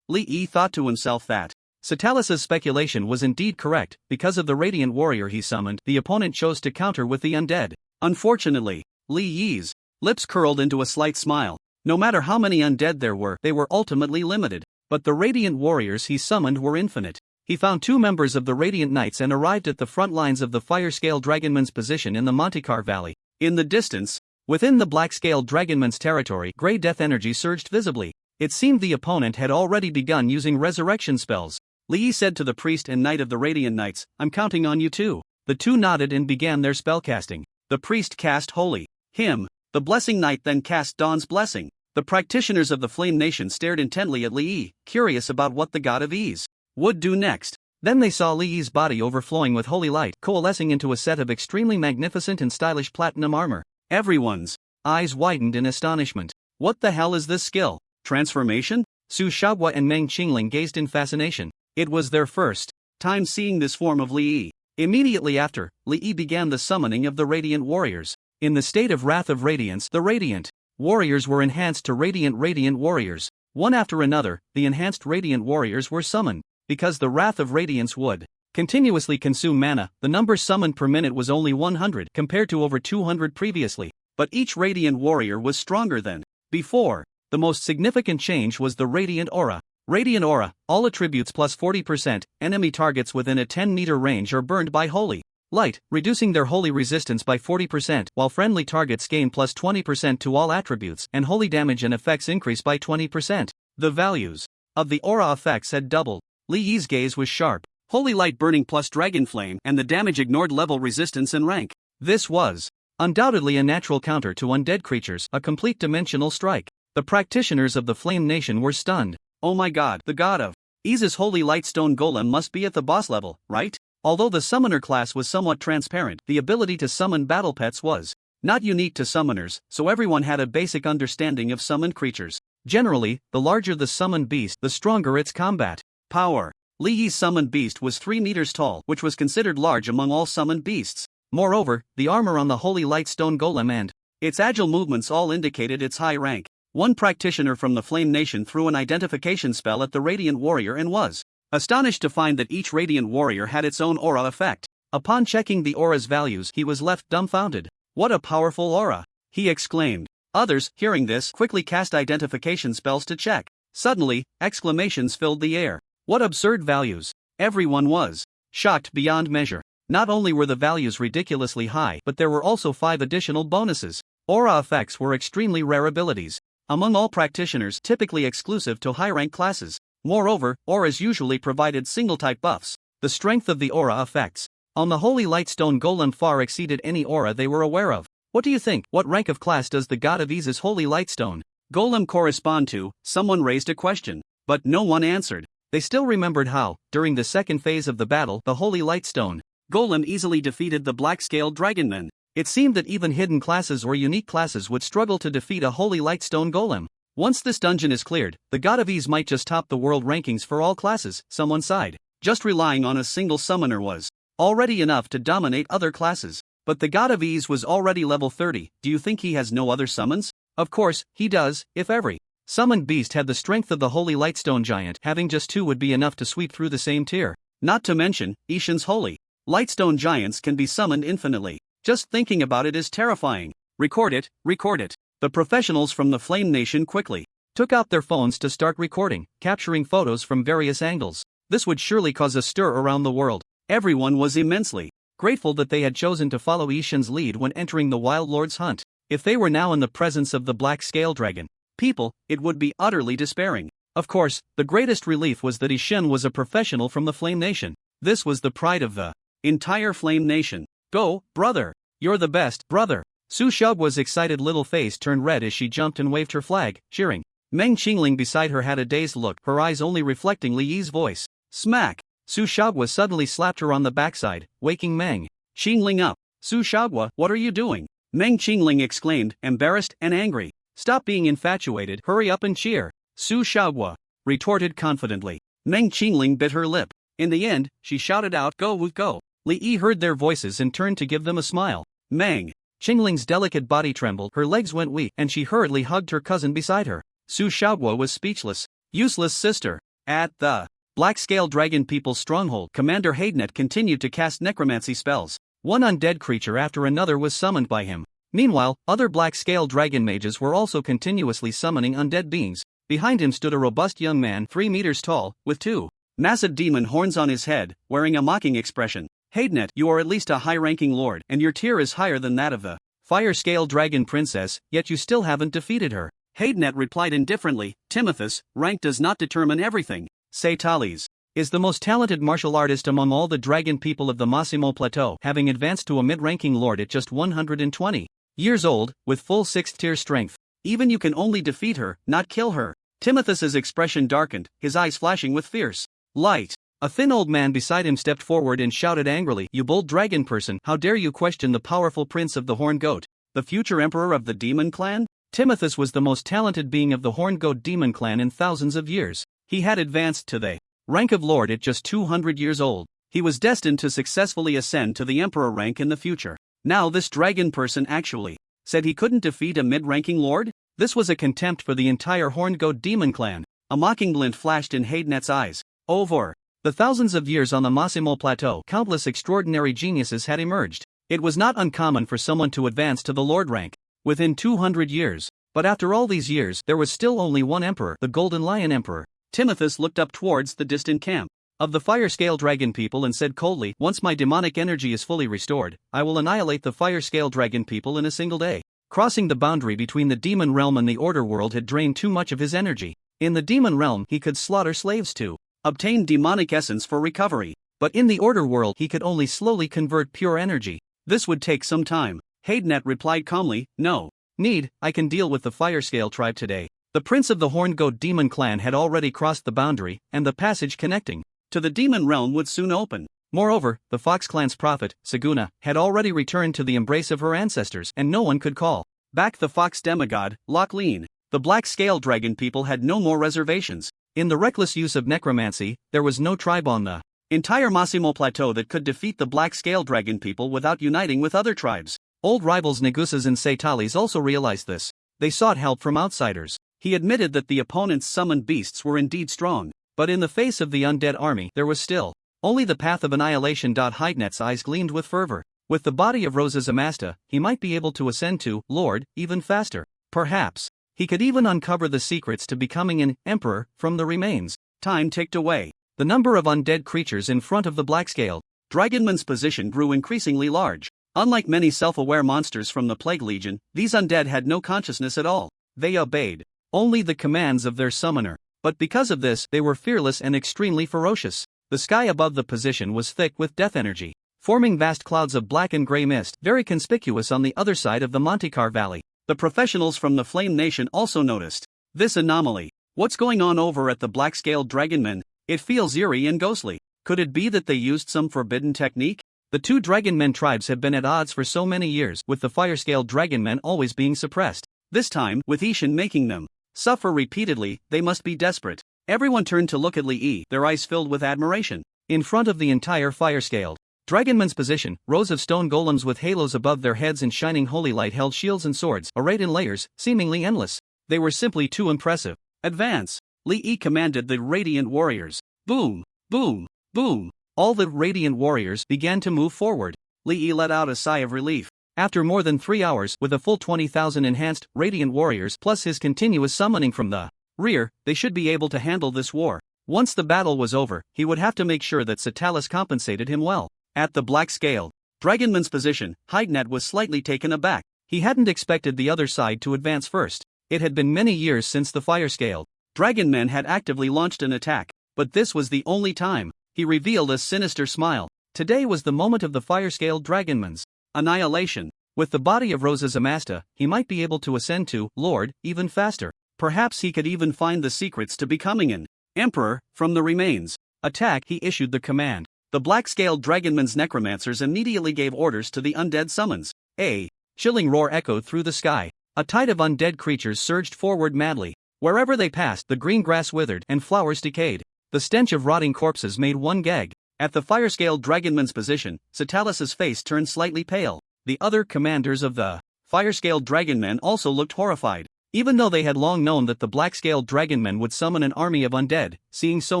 Li thought to himself that Subtitles' speculation was indeed correct. Because of the radiant warrior he summoned, the opponent chose to counter with the undead. Unfortunately, Li's lips curled into a slight smile. No matter how many undead there were, they were ultimately limited. But the radiant warriors he summoned were infinite. He found 2 members of the Radiant Knights and arrived at the front lines of the Fire-Scale Dragonman's position in the Montecar Valley. In the distance, within the Black-Scale Dragonman's territory, Grey Death energy surged visibly. It seemed the opponent had already begun using resurrection spells. Li said to the priest and knight of the Radiant Knights, "I'm counting on you too." The two nodded and began their spellcasting. The priest cast Holy Hymn. The Blessing Knight then cast Dawn's Blessing. The practitioners of the Flame Nation stared intently at Li, curious about what the God of Ease would do next. Then they saw Li's body overflowing with holy light, coalescing into a set of extremely magnificent and stylish platinum armor. Everyone's eyes widened in astonishment. What the hell is this skill? Transformation? Su Xiaoguo and Meng Qingling gazed in fascination. It was their first time seeing this form of Li. Immediately after, Li began the summoning of the Radiant Warriors. In the state of Wrath of Radiance, the Radiant Warriors were enhanced to Radiant Warriors. One after another, the enhanced Radiant Warriors were summoned. Because the Wrath of Radiance would continuously consume mana, the number summoned per minute was only 100 compared to over 200 previously. But each Radiant Warrior was stronger than before. The most significant change was the Radiant Aura. Radiant Aura, all attributes plus 40%, enemy targets within a 10-meter range are burned by holy light, reducing their holy resistance by 40%, while friendly targets gain plus 20% to all attributes, and holy damage and effects increase by 20%. The values of the aura effects had doubled. Li's gaze was sharp. Holy light burning plus dragon flame, and the damage ignored level resistance and rank. This was undoubtedly a natural counter to undead creatures, a complete dimensional strike. The practitioners of the Flame Nation were stunned. Oh my god, the god of Ease's Holy Lightstone Golem must be at the boss level, right? Although the summoner class was somewhat transparent, the ability to summon battle pets was not unique to summoners, so everyone had a basic understanding of summoned creatures. Generally, the larger the summoned beast, the stronger its combat power. Li's summoned beast was 3 meters tall, which was considered large among all summoned beasts. Moreover, the armor on the Holy Lightstone Golem and its agile movements all indicated its high rank. One practitioner from the Flame Nation threw an identification spell at the Radiant Warrior and was astonished to find that each Radiant Warrior had its own aura effect. Upon checking the aura's values, he was left dumbfounded. "What a powerful aura!" he exclaimed. Others, hearing this, quickly cast identification spells to check. Suddenly, exclamations filled the air. What absurd values! Everyone was shocked beyond measure. Not only were the values ridiculously high, but there were also 5 additional bonuses. Aura effects were extremely rare abilities among all practitioners, typically exclusive to high-rank classes. Moreover, auras usually provided single-type buffs. The strength of the aura effects on the Holy Lightstone Golem far exceeded any aura they were aware of. What do you think? What rank of class does the God of Ease's Holy Lightstone Golem correspond to? Someone raised a question, but no one answered. They still remembered how, during the second phase of the battle, the Holy Lightstone Golem easily defeated the black-scaled dragonmen. It seemed that even hidden classes or unique classes would struggle to defeat a Holy Lightstone Golem. Once this dungeon is cleared, the God of Ease might just top the world rankings for all classes, someone sighed. Just relying on a single summoner was already enough to dominate other classes. But the God of Ease was already level 30, do you think he has no other summons? Of course, he does. If every summoned beast had the strength of the Holy Lightstone Giant, having just 2 would be enough to sweep through the same tier. Not to mention, Ishin's Holy Lightstone Giants can be summoned infinitely. Just thinking about it is terrifying. Record it, record it. The professionals from the Flame Nation quickly took out their phones to start recording, capturing photos from various angles. This would surely cause a stir around the world. Everyone was immensely grateful that they had chosen to follow Ishin's lead when entering the Wild Lord's hunt. If they were now in the presence of the Black Scale Dragon people, it would be utterly despairing. Of course, the greatest relief was that Ishin was a professional from the Flame Nation. This was the pride of the entire Flame Nation. Go, brother! You're the best, brother! Su Xiaogua's excited little face turned red as she jumped and waved her flag, cheering. Meng Qingling beside her had a dazed look, her eyes only reflecting Li Yi's voice. Smack! Su Xiaogua suddenly slapped her on the backside, waking Meng Qingling up. Su Xiaogua, what are you doing? Meng Qingling exclaimed, embarrassed and angry. Stop being infatuated, hurry up and cheer. Su Xiaogua retorted confidently. Meng Qingling bit her lip. In the end, she shouted out, go Wu go. Li Yi heard their voices and turned to give them a smile. Meng Qingling's delicate body trembled, her legs went weak, and she hurriedly hugged her cousin beside her. Su Xiaogua was speechless. Useless sister. At the Black Scale Dragon People's stronghold, Commander Haydenet continued to cast necromancy spells. One undead creature after another was summoned by him. Meanwhile, other Black Scale Dragon mages were also continuously summoning undead beings. Behind him stood a robust young man 3 meters tall, with 2 massive demon horns on his head, wearing a mocking expression. Haydenet, you are at least a high-ranking lord, and your tier is higher than that of the Fire Scale Dragon Princess, yet you still haven't defeated her. Haydenet replied indifferently, Timothus, rank does not determine everything. Subtitles is the most talented martial artist among all the dragon people of the Massimo Plateau, having advanced to a mid-ranking lord at just 120 years old, with full 6th tier strength. Even you can only defeat her, not kill her. Timothus's expression darkened, his eyes flashing with fierce light. A thin old man beside him stepped forward and shouted angrily, you bold dragon person, how dare you question the powerful prince of the Horned Goat, the future emperor of the Demon Clan? Timothus was the most talented being of the Horned Goat Demon Clan in thousands of years. He had advanced to the rank of lord at just 200 years old. He was destined to successfully ascend to the emperor rank in the future. Now this dragon person actually said he couldn't defeat a mid-ranking lord? This was a contempt for the entire Horned Goat Demon Clan. A mocking glint flashed in Haydenet's eyes. Over the thousands of years on the Massimo Plateau, countless extraordinary geniuses had emerged. It was not uncommon for someone to advance to the lord rank within 200 years. But after all these years, there was still only one emperor, the Golden Lion Emperor. Timothus looked up towards the distant camp of the Fire Scale Dragon people and said coldly, once my demonic energy is fully restored, I will annihilate the Fire Scale Dragon people in a single day. Crossing the boundary between the demon realm and the order world had drained too much of his energy. In the demon realm, he could slaughter slaves to obtain demonic essence for recovery, but in the order world he could only slowly convert pure energy. This would take some time. Haydenet replied calmly, no need, I can deal with the Fire Scale tribe today. The prince of the Horned Goat Demon Clan had already crossed the boundary, and the passage connecting to the demon realm would soon open. Moreover, the Fox Clan's prophet, Saguna, had already returned to the embrace of her ancestors, and no one could call back the Fox demigod, Lachleen. The Black Scale Dragon people had no more reservations. In the reckless use of necromancy, there was no tribe on the entire Massimo Plateau that could defeat the Black Scale Dragon people without uniting with other tribes. Old rivals Negusas and Subtitles also realized this. They sought help from outsiders. He admitted that the opponent's summoned beasts were indeed strong, but in the face of the undead army there was still only the path of annihilation. Haydenet's eyes gleamed with fervor. With the body of Rosa Zamasta, he might be able to ascend to Lord even faster. Perhaps he could even uncover the secrets to becoming an emperor from the remains. Time ticked away. The number of undead creatures in front of the Black Scale Dragonman's position grew increasingly large. Unlike many self-aware monsters from the Plague Legion, these undead had no consciousness at all. They obeyed only the commands of their summoner. But because of this, they were fearless and extremely ferocious. The sky above the position was thick with death energy, forming vast clouds of black and gray mist, very conspicuous on the other side of the Montecar Valley. The professionals from the Flame Nation also noticed this anomaly. What's going on over at the Black Scale Dragonmen? It feels eerie and ghostly. Could it be that they used some forbidden technique? The two dragonmen tribes have been at odds for so many years, with the fire-scaled dragonmen always being suppressed. This time, with Ishin making them suffer repeatedly, they must be desperate. Everyone turned to look at Li, their eyes filled with admiration. In front of the entire fire-scaled dragonmen's position, rows of stone golems with halos above their heads and shining holy light held shields and swords, arrayed in layers, seemingly endless. They were simply too impressive. Advance! Li commanded the radiant warriors. Boom! Boom! Boom! All the radiant warriors began to move forward. Li let out a sigh of relief. After more than 3 hours, with a full 20,000 enhanced radiant warriors plus his continuous summoning from the rear, they should be able to handle this war. Once the battle was over, he would have to make sure that Subtitles compensated him well. At the black scale dragonman's position, Hydenet was slightly taken aback. He hadn't expected the other side to advance first. It had been many years since the fire-scaled dragonmen had actively launched an attack, but this was the only time. He revealed a sinister smile. Today was the moment of the fire-scaled dragonmen's annihilation. With the body of Rosa Zamasta, he might be able to ascend to Lord even faster. Perhaps he could even find the secrets to becoming an emperor from the remains. Attack! He issued the command. The black-scaled dragonmen's necromancers immediately gave orders to the undead summons. A chilling roar echoed through the sky. A tide of undead creatures surged forward madly. Wherever they passed, the green grass withered and flowers decayed. The stench of rotting corpses made one gag. At the fire-scaled dragonman's position, Subtitles' face turned slightly pale. The other commanders of the fire-scaled dragonmen also looked horrified. Even though they had long known that the black-scaled dragonmen would summon an army of undead, seeing so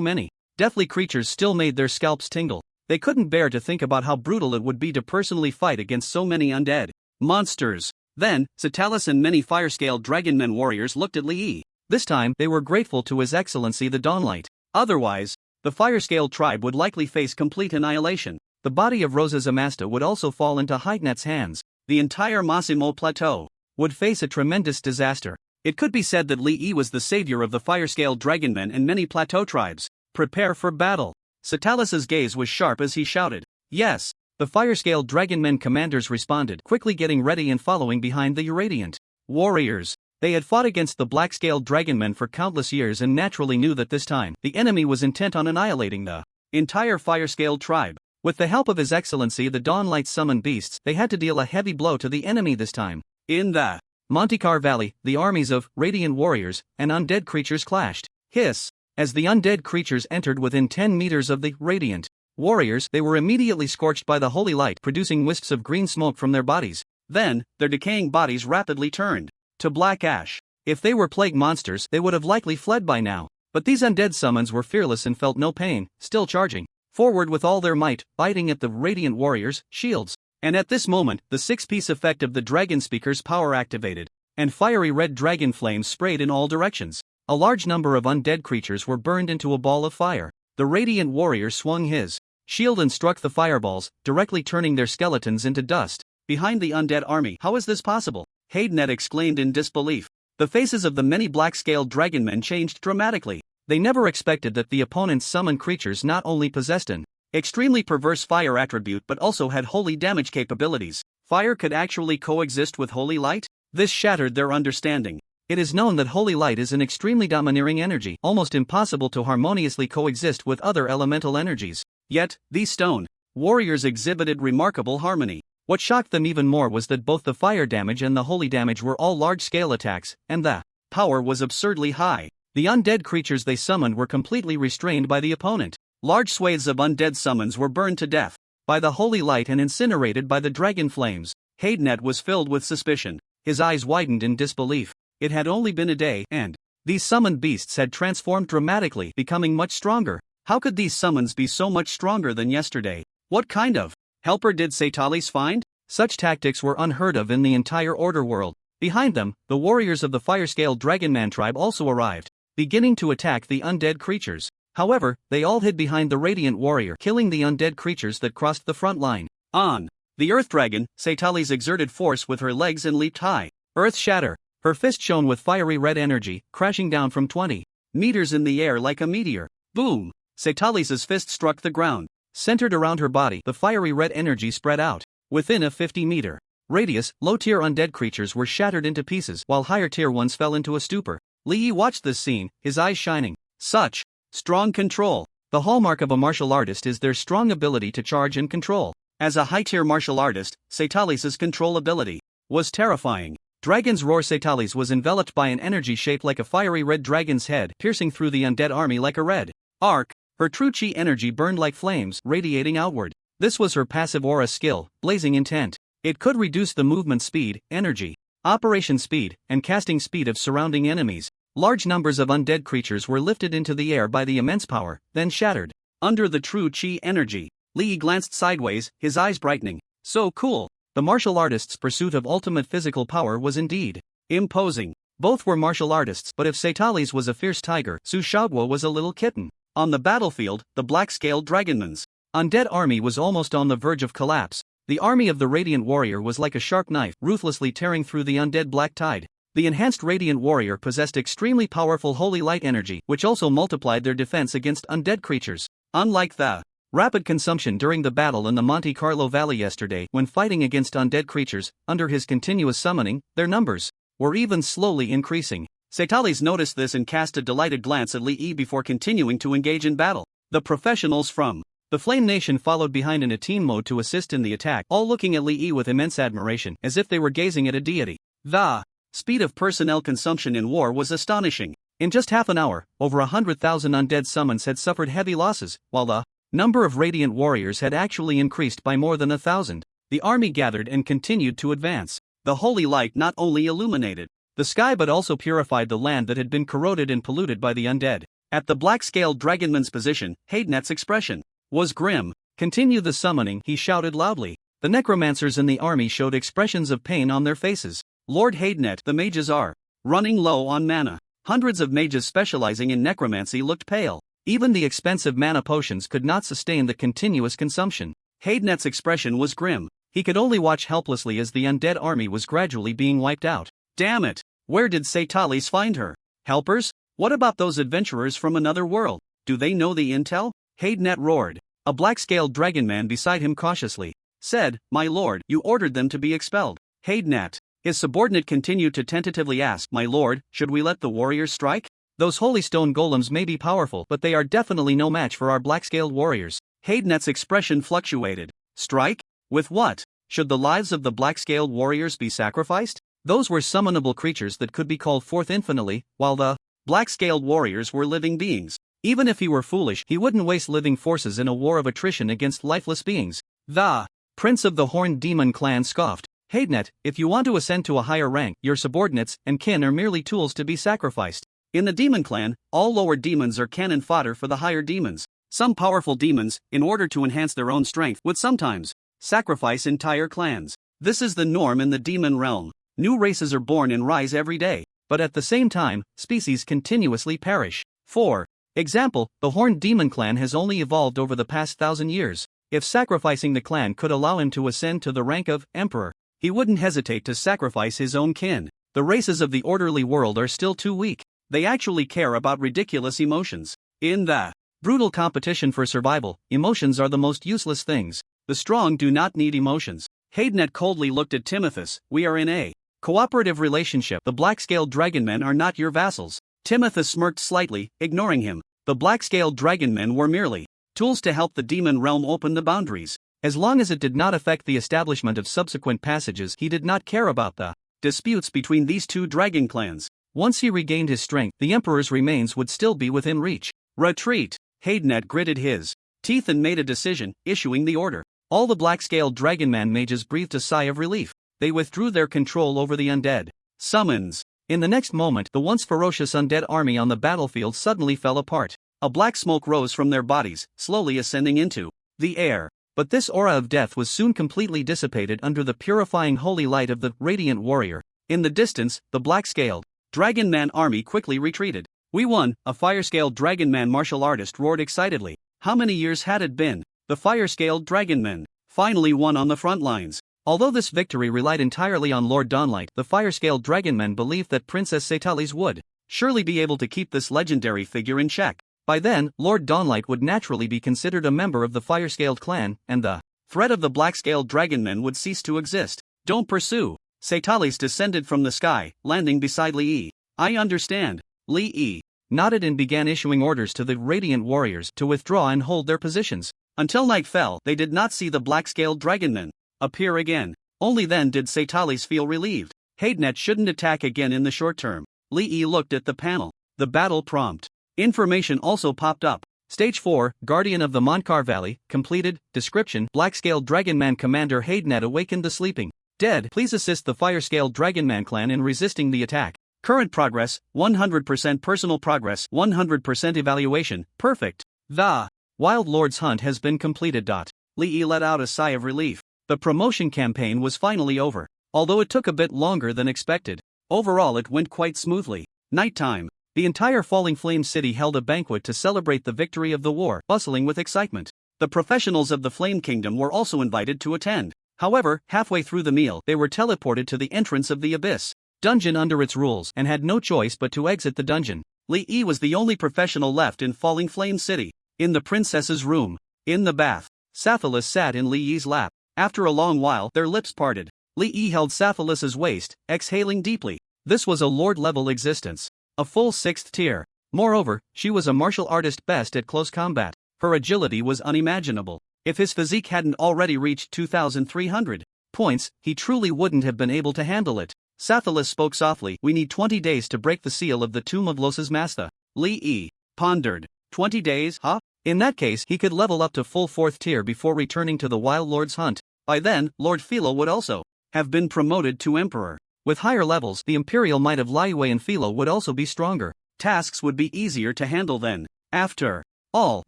many deathly creatures still made their scalps tingle. They couldn't bear to think about how brutal it would be to personally fight against so many undead monsters. Then, Subtitles and many fire-scaled dragonmen warriors looked at Li. This time, they were grateful to His Excellency the Dawnlight. Otherwise, the fire-scaled tribe would likely face complete annihilation. The body of Rosa Zamasta would also fall into Hydenet's hands. The entire Massimo Plateau would face a tremendous disaster. It could be said that Li was the savior of the fire-scaled dragonmen and many plateau tribes. Prepare for battle. Subtitles' gaze was sharp as he shouted, "Yes!" The fire-scaled dragonmen commanders responded, quickly getting ready and following behind the radiant warriors. They had fought against the black-scaled dragonmen for countless years and naturally knew that this time, the enemy was intent on annihilating the entire fire-scaled tribe. With the help of His Excellency the Dawnlight summoned beasts, they had to deal a heavy blow to the enemy this time. In the Monticar Valley, the armies of radiant warriors and undead creatures clashed. Hiss! As the undead creatures entered within 10 meters of the radiant warriors, they were immediately scorched by the holy light, producing wisps of green smoke from their bodies. Then, their decaying bodies rapidly turned to black ash. If they were plague monsters, they would have likely fled by now. But these undead summons were fearless and felt no pain, still charging forward with all their might, biting at the radiant warriors' shields. And at this moment, the six-piece effect of the dragon speaker's power activated, and fiery red dragon flames sprayed in all directions. A large number of undead creatures were burned into a ball of fire. The radiant warrior swung his shield and struck the fireballs, directly turning their skeletons into dust. Behind the undead army, how is this possible? Hydenet exclaimed in disbelief. The faces of the many black-scaled dragonmen changed dramatically. They never expected that the opponents summoned creatures not only possessed an extremely perverse fire attribute but also had holy damage capabilities. Fire could actually coexist with holy light? This shattered their understanding. It is known that holy light is an extremely domineering energy, almost impossible to harmoniously coexist with other elemental energies. Yet, these stone warriors exhibited remarkable harmony. What shocked them even more was that both the fire damage and the holy damage were all large-scale attacks, and the power was absurdly high. The undead creatures they summoned were completely restrained by the opponent. Large swathes of undead summons were burned to death by the holy light and incinerated by the dragon flames. Hydenet was filled with suspicion. His eyes widened in disbelief. It had only been a day, and these summoned beasts had transformed dramatically, becoming much stronger. How could these summons be so much stronger than yesterday? What kind of helper did Subtitles find? Such tactics were unheard of in the entire Order world. Behind them, the warriors of the fire-scaled dragonman tribe also arrived, beginning to attack the undead creatures. However, they all hid behind the radiant warrior, killing the undead creatures that crossed the front line. On the earth dragon, Subtitles exerted force with her legs and leaped high. Earth shatter. Her fist shone with fiery red energy, crashing down from 20 meters in the air like a meteor. Boom! Subtitles' fist struck the ground. Centered around her body, the fiery red energy spread out. Within a 50-meter radius, low-tier undead creatures were shattered into pieces, while higher-tier ones fell into a stupor. Li watched this scene, his eyes shining. Such strong control. The hallmark of a martial artist is their strong ability to charge and control. As a high-tier martial artist, Subtitles' control ability was terrifying. Dragon's Roar. Subtitles was enveloped by an energy shaped like a fiery red dragon's head, piercing through the undead army like a red arc. Her true chi energy burned like flames, radiating outward. This was her passive aura skill, blazing intent. It could reduce the movement speed, energy, operation speed, and casting speed of surrounding enemies. Large numbers of undead creatures were lifted into the air by the immense power, then shattered. Under the true chi energy, Lee glanced sideways, his eyes brightening. So cool. The martial artist's pursuit of ultimate physical power was indeed imposing. Both were martial artists, but if Subtitles was a fierce tiger, Su Shaoguo was a little kitten. On the battlefield, the black-scaled dragonman's undead army was almost on the verge of collapse. The army of the Radiant Warrior was like a sharp knife, ruthlessly tearing through the undead black tide. The enhanced Radiant Warrior possessed extremely powerful holy light energy, which also multiplied their defense against undead creatures. Unlike the rapid consumption during the battle in the Monte Carlo Valley yesterday, when fighting against undead creatures, under his continuous summoning, their numbers were even slowly increasing. Subtitles noticed this and cast a delighted glance at Li Yi before continuing to engage in battle. The professionals from the Flame Nation followed behind in a team mode to assist in the attack, all looking at Li Yi with immense admiration, as if they were gazing at a deity. The speed of personnel consumption in war was astonishing. In just half an hour, over 100,000 undead summons had suffered heavy losses, while the number of Radiant Warriors had actually increased by more than 1,000. The army gathered and continued to advance. The holy light not only illuminated the sky but also purified the land that had been corroded and polluted by the undead. At the black-scaled dragonman's position, Haydenet's expression was grim. Continue the summoning, he shouted loudly. The necromancers in the army showed expressions of pain on their faces. Lord Haydenet, the mages are running low on mana. Hundreds of mages specializing in necromancy looked pale. Even the expensive mana potions could not sustain the continuous consumption. Haydenet's expression was grim. He could only watch helplessly as the undead army was gradually being wiped out. Damn it! Where did Subtitles find her? Helpers? What about those adventurers from another world? Do they know the intel? Haydenet roared. A black-scaled dragonman beside him cautiously said, "My lord, you ordered them to be expelled." Haydenet. His subordinate continued to tentatively ask, "My lord, should we let the warriors strike? Those holy stone golems may be powerful, but they are definitely no match for our black-scaled warriors." Haydenet's expression fluctuated. Strike? With what? Should the lives of the black-scaled warriors be sacrificed? Those were summonable creatures that could be called forth infinitely, while the black-scaled warriors were living beings. Even if he were foolish, he wouldn't waste living forces in a war of attrition against lifeless beings. The Prince of the Horned Demon clan scoffed. Haydenet, if you want to ascend to a higher rank, your subordinates and kin are merely tools to be sacrificed. In the demon clan, all lower demons are cannon fodder for the higher demons. Some powerful demons, in order to enhance their own strength, would sometimes sacrifice entire clans. This is the norm in the demon realm. New races are born and rise every day, but at the same time, species continuously perish. For example, the Horned Demon clan has only evolved over the past 1,000 years. If sacrificing the clan could allow him to ascend to the rank of emperor, he wouldn't hesitate to sacrifice his own kin. The races of the orderly world are still too weak. They actually care about ridiculous emotions. In the brutal competition for survival, emotions are the most useless things. The strong do not need emotions. Haydenet coldly looked at Timothus. We are in a cooperative relationship. The black-scaled dragonmen are not your vassals. Timothus smirked slightly, ignoring him. The black-scaled dragonmen were merely tools to help the demon realm open the boundaries. As long as it did not affect the establishment of subsequent passages, he did not care about the disputes between these two dragon clans. Once he regained his strength, the Emperor's remains would still be within reach. Retreat! Haydenet gritted his teeth and made a decision, issuing the order. All the black-scaled dragonman mages breathed a sigh of relief. They withdrew their control over the undead summons. In the next moment, the once ferocious undead army on the battlefield suddenly fell apart. A black smoke rose from their bodies, slowly ascending into the air. But this aura of death was soon completely dissipated under the purifying holy light of the Radiant Warrior. In the distance, the black-scaled dragonman army quickly retreated. We won, a fire-scaled dragonman martial artist roared excitedly. How many years had it been? The fire-scaled dragonmen finally won on the front lines. Although this victory relied entirely on Lord Dawnlight, the fire-scaled dragonmen believed that Princess Subtitles would surely be able to keep this legendary figure in check. By then, Lord Dawnlight would naturally be considered a member of the fire-scaled clan, and the threat of the black-scaled dragonmen would cease to exist. Don't pursue. Subtitles descended from the sky, landing beside Li Yi. I understand. Li Yi. nodded and began issuing orders to the Radiant Warriors to withdraw and hold their positions. Until night fell, they did not see the black-scaled dragonmen appear again. Only then did Subtitles feel relieved. Hadenet shouldn't attack again in the short term. Lee looked at the panel. The battle prompt information also popped up. Stage 4, Guardian of the Monkar Valley, completed. Description: Black-scaled Dragonman Commander Hadenet awakened the sleeping dead. Please assist the Fire-scaled Dragonman clan in resisting the attack. Current progress, 100% personal progress, 100% evaluation, perfect. The Wild Lord's hunt has been completed. Lee let out a sigh of relief. The promotion campaign was finally over, although it took a bit longer than expected. Overall it went quite smoothly. Nighttime. The entire Falling Flame city held a banquet to celebrate the victory of the war, bustling with excitement. The professionals of the Flame Kingdom were also invited to attend. However, halfway through the meal, they were teleported to the entrance of the Abyss dungeon under its rules and had no choice but to exit the dungeon. Lee was the only professional left in Falling Flame City. In the princess's room, in the bath, Subtitles sat in Lee's lap. After a long while, their lips parted. Lee held Subtitles' waist, exhaling deeply. This was a lord-level existence, a full 6th tier. Moreover, she was a martial artist best at close combat. Her agility was unimaginable. If his physique hadn't already reached 2,300 points, he truly wouldn't have been able to handle it. Subtitles spoke softly. We need 20 days to break the seal of the Tomb of Los's Master. Lee pondered. 20 days, huh? In that case, he could level up to full 4th tier before returning to the Wild Lord's hunt. By then, Lord Philo would also have been promoted to Emperor. With higher levels, the Imperial might of Liyue and Philo would also be stronger. Tasks would be easier to handle then. After all,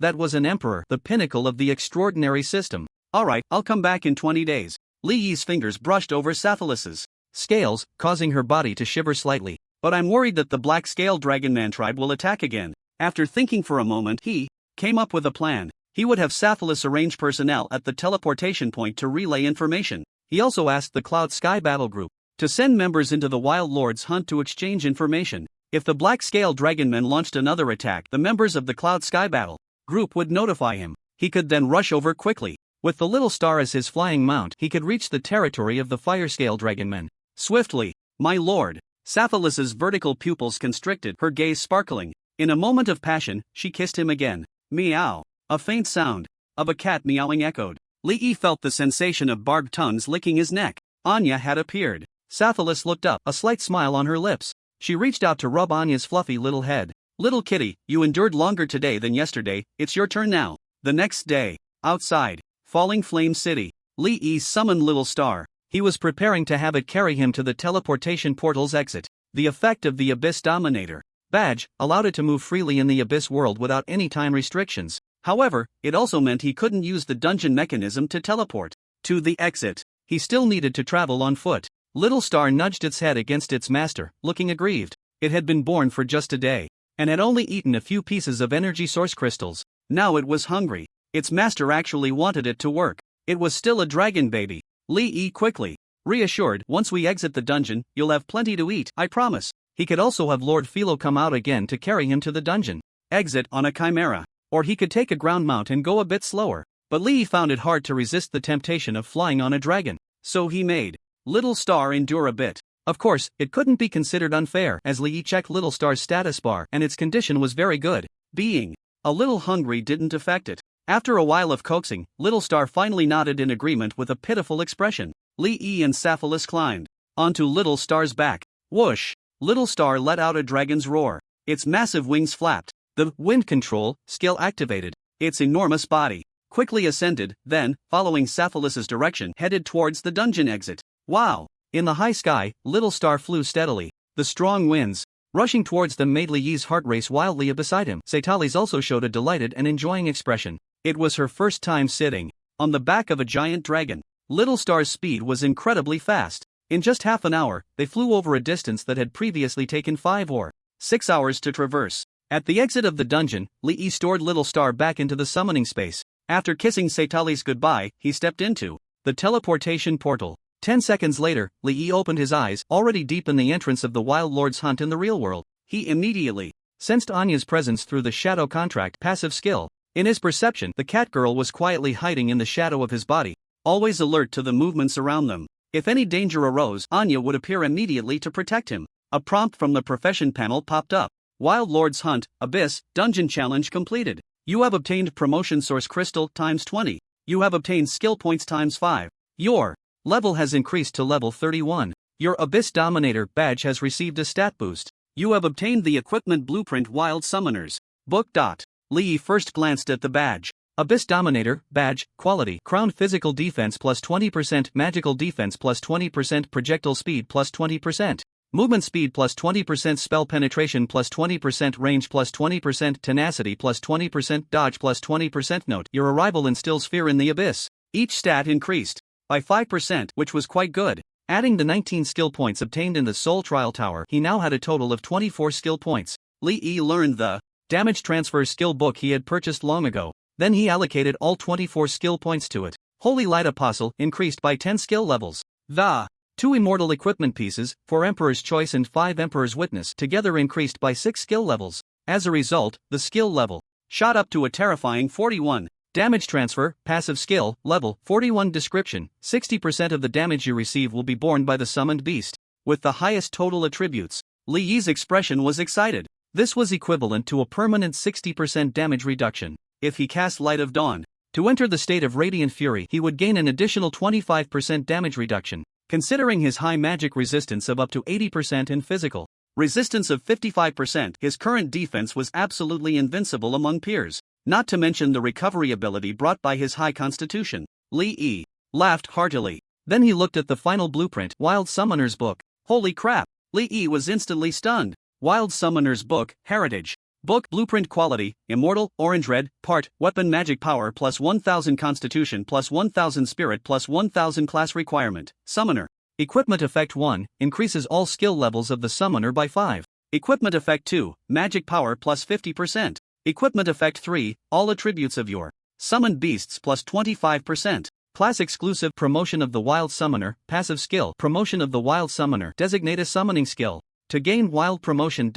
that was an Emperor, the pinnacle of the extraordinary system. Alright, I'll come back in 20 days. Lee's fingers brushed over Subtitles' scales, causing her body to shiver slightly. But I'm worried that the black-scaled Dragonman tribe will attack again. After thinking for a moment, he came up with a plan. He would have Subtitles arrange personnel at the teleportation point to relay information. He also asked the Cloud Sky Battle Group to send members into the Wild Lord's hunt to exchange information. If the black-scaled Dragonmen launched another attack, the members of the Cloud Sky Battle Group would notify him. He could then rush over quickly. With the little star as his flying mount, he could reach the territory of the Fire-scaled Dragonmen swiftly. My lord. Subtitles' vertical pupils constricted, her gaze sparkling. In a moment of passion, she kissed him again. Meow. A faint sound of a cat meowing echoed. Lee felt the sensation of barbed tongues licking his neck. Anya had appeared. Subtitles looked up, a slight smile on her lips. She reached out to rub Anya's fluffy little head. Little kitty, you endured longer today than yesterday, it's your turn now. The next day, outside Falling Flame City, Lee summoned Little Star. He was preparing to have it carry him to the teleportation portal's exit. The effect of the Abyss Dominator badge allowed it to move freely in the Abyss world without any time restrictions. However, it also meant he couldn't use the dungeon mechanism to teleport to the exit. He still needed to travel on foot. Little Star nudged its head against its master, looking aggrieved. It had been born for just a day, and had only eaten a few pieces of energy source crystals. Now it was hungry. Its master actually wanted it to work. It was still a dragon baby. Lee quickly reassured, once we exit the dungeon, you'll have plenty to eat, I promise. He could also have Lord Philo come out again to carry him to the dungeon exit on a chimera. Or he could take a ground mount and go a bit slower. But Lee found it hard to resist the temptation of flying on a dragon. So he made Little Star endure a bit. Of course, it couldn't be considered unfair as Lee checked Little Star's status bar and its condition was very good. Being a little hungry didn't affect it. After a while of coaxing, Little Star finally nodded in agreement with a pitiful expression. Lee and Subtitles climbed onto Little Star's back. Whoosh! Little Star let out a dragon's roar. Its massive wings flapped. The wind control skill activated. Its enormous body quickly ascended, then, following Subtitles' direction, headed towards the dungeon exit. Wow! In the high sky, Little Star flew steadily. The strong winds rushing towards them made Lee's heart race wildly beside him. Subtitles also showed a delighted and enjoying expression. It was her first time sitting on the back of a giant dragon. Little Star's speed was incredibly fast. In just half an hour, they flew over a distance that had previously taken 5 or 6 hours to traverse. At the exit of the dungeon, Lee stored Little Star back into the summoning space. After kissing Subtitles goodbye, he stepped into the teleportation portal. 10 seconds later, Lee opened his eyes, already deep in the entrance of the Wild Lord's hunt in the real world. He immediately sensed Anya's presence through the Shadow Contract passive skill. In his perception, the cat girl was quietly hiding in the shadow of his body, always alert to the movements around them. If any danger arose, Anya would appear immediately to protect him. A prompt from the profession panel popped up. Wild Lord's Hunt, Abyss, Dungeon Challenge completed. You have obtained Promotion Source Crystal times 20. You have obtained Skill Points times 5. Your level has increased to level 31. Your Abyss Dominator badge has received a stat boost. You have obtained the Equipment Blueprint Wild Summoners book. Lee first glanced at the badge. Abyss Dominator, badge, quality, crown physical defense plus 20%, magical defense plus 20%, projectile speed plus 20%, movement speed plus 20%, spell penetration plus 20%, range plus 20%, tenacity plus 20%, dodge plus 20%. Note, your arrival instills fear in the abyss. Each stat increased by 5%, which was quite good. Adding the 19 skill points obtained in the Soul Trial Tower, he now had a total of 24 skill points. Lee learned the damage transfer skill book he had purchased long ago. Then he allocated all 24 skill points to it. Holy Light Apostle increased by 10 skill levels. The 2 immortal equipment pieces, 4 Emperor's Choice and 5 Emperor's Witness, together increased by 6 skill levels. As a result, the skill level shot up to a terrifying 41. Damage transfer, passive skill, level 41. Description: 60% of the damage you receive will be borne by the summoned beast. With the highest total attributes, Li Yi's expression was excited. This was equivalent to a permanent 60% damage reduction. If he cast Light of Dawn to enter the state of Radiant Fury, he would gain an additional 25% damage reduction. Considering his high magic resistance of up to 80% and physical resistance of 55%, his current defense was absolutely invincible among peers. Not to mention the recovery ability brought by his high constitution. Li Yi laughed heartily. Then he looked at the final blueprint, Wild Summoner's Book. Holy crap! Li Yi was instantly stunned. Wild Summoner's Book, Heritage. Book, Blueprint Quality, Immortal, Orange Red, Part, Weapon Magic Power plus 1000 Constitution plus 1000 Spirit plus 1000 Class Requirement. Summoner. Equipment Effect 1, increases all skill levels of the summoner by 5. Equipment Effect 2, Magic Power plus 50%. Equipment Effect 3, all attributes of your summoned beasts plus 25%. Class Exclusive Promotion of the Wild Summoner, Passive Skill, Promotion of the Wild Summoner, designate a summoning skill. To gain Wild Promotion.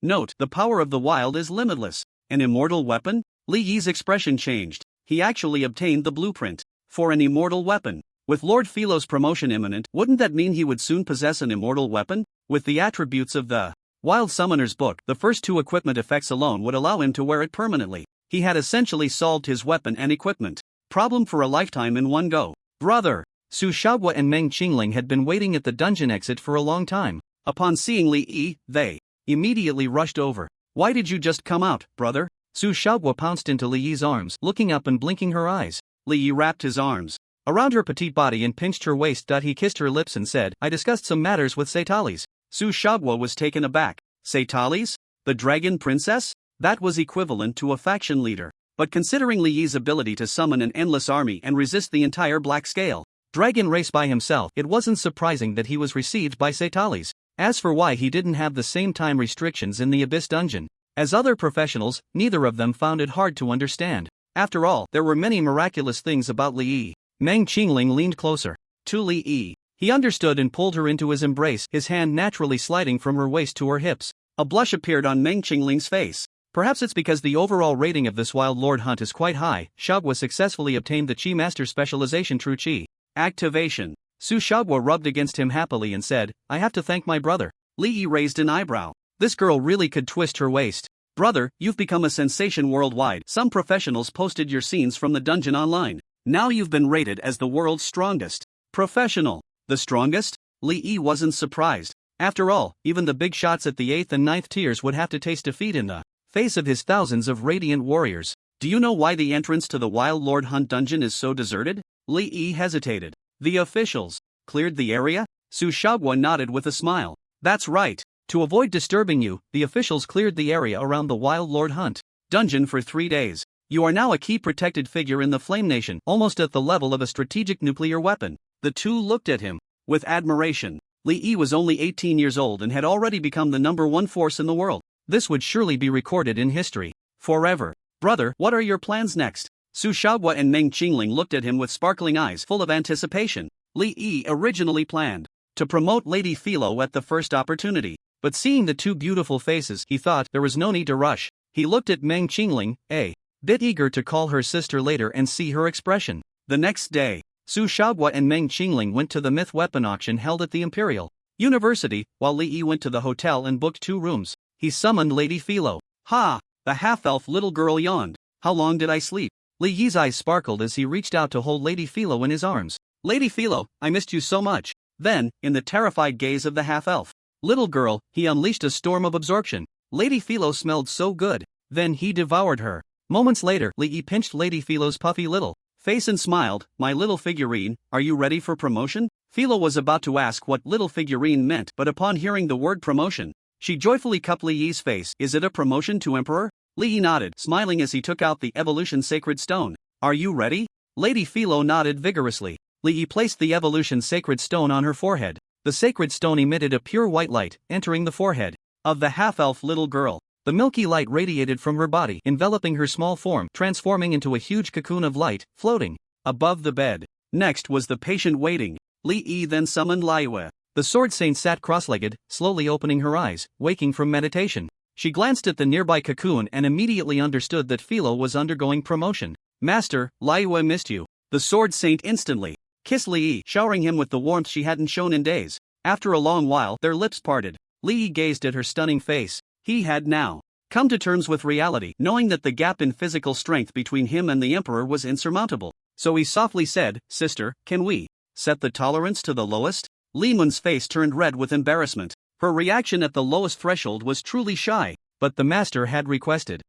Note, the power of the wild is limitless. An immortal weapon? Li Yi's expression changed. He actually obtained the blueprint for an immortal weapon. With Lord Philo's promotion imminent, wouldn't that mean he would soon possess an immortal weapon? With the attributes of the Wild Summoner's Book, the first 2 equipment effects alone would allow him to wear it permanently. He had essentially solved his weapon and equipment problem for a lifetime in one go. Brother, Su Shaoguo and Meng Qingling had been waiting at the dungeon exit for a long time. Upon seeing Li Yi, they immediately rushed over. Why did you just come out, brother? Su Shaoguo pounced into Li Yi's arms, looking up and blinking her eyes. Li Yi wrapped his arms around her petite body and pinched her waist. He kissed her lips and said, I discussed some matters with Subtitles. Su Shaoguo was taken aback. Subtitles? The Dragon Princess? That was equivalent to a faction leader. But considering Li Yi's ability to summon an endless army and resist the entire Black Scale Dragon race by himself, it wasn't surprising that he was received by Subtitles. As for why he didn't have the same time restrictions in the Abyss Dungeon as other professionals, neither of them found it hard to understand. After all, there were many miraculous things about Li Yi. Meng Qingling leaned closer to Li Yi. He understood and pulled her into his embrace, his hand naturally sliding from her waist to her hips. A blush appeared on Meng Qingling's face. Perhaps it's because the overall rating of this Wild Lord Hunt is quite high. Shaoguo successfully obtained the Qi Master Specialization True Qi activation. Su Shaoguo rubbed against him happily and said, I have to thank my brother. Li Yi raised an eyebrow. This girl really could twist her waist. Brother, you've become a sensation worldwide. Some professionals posted your scenes from the dungeon online. Now you've been rated as the world's strongest professional. The strongest? Li Yi wasn't surprised. After all, even the big shots at the 8th and 9th tiers would have to taste defeat in the face of his thousands of radiant warriors. Do you know why the entrance to the Wild Lord Hunt dungeon is so deserted? Li Yi hesitated. The officials cleared the area? Su Shaoguo nodded with a smile. That's right. To avoid disturbing you, the officials cleared the area around the Wild Lord Hunt dungeon for 3 days. You are now a key protected figure in the Flame Nation, almost at the level of a strategic nuclear weapon. The two looked at him with admiration. Li Yi was only 18 years old and had already become the #1 force in the world. This would surely be recorded in history forever. Brother, what are your plans next? Su Shaoguo and Meng Qingling looked at him with sparkling eyes full of anticipation. Li Yi originally planned to promote Lady Philo at the first opportunity, but seeing the 2 beautiful faces, he thought there was no need to rush. He looked at Meng Qingling, a bit eager to call her sister later and see her expression. The next day, Su Shaoguo and Meng Qingling went to the myth weapon auction held at the Imperial University, while Li Yi went to the hotel and booked 2 rooms. he summoned Lady Philo. Ha! The half-elf little girl yawned. How long did I sleep? Li Yi's eyes sparkled as he reached out to hold Lady Philo in his arms. Lady Philo, I missed you so much. Then, in the terrified gaze of the half-elf little girl, he unleashed a storm of absorption. Lady Philo smelled so good. Then he devoured her. Moments later, Li Yi pinched Lady Philo's puffy little face and smiled. My little figurine, are you ready for promotion? Philo was about to ask what little figurine meant, but upon hearing the word promotion, she joyfully cupped Li Yi's face. Is it a promotion to emperor? Li Yi nodded, smiling as he took out the evolution sacred stone. Are you ready? Lady Philo nodded vigorously. Li Yi placed the evolution sacred stone on her forehead. The sacred stone emitted a pure white light, entering the forehead of the half-elf little girl. The milky light radiated from her body, enveloping her small form, transforming into a huge cocoon of light, floating above the bed. Next was the patient waiting. Li Yi then summoned Liyue. The sword saint sat cross-legged, slowly opening her eyes, waking from meditation. She glanced at the nearby cocoon and immediately understood that Philo was undergoing promotion. Master, Liyue missed you. The sword saint instantly kissed Li Yi, showering him with the warmth she hadn't shown in days. After a long while, their lips parted. Li Yi gazed at her stunning face. He had now come to terms with reality, knowing that the gap in physical strength between him and the emperor was insurmountable. So he softly said, Sister, can we set the tolerance to the lowest? Li Mun's face turned red with embarrassment. Her reaction at the lowest threshold was truly shy, but the master had requested.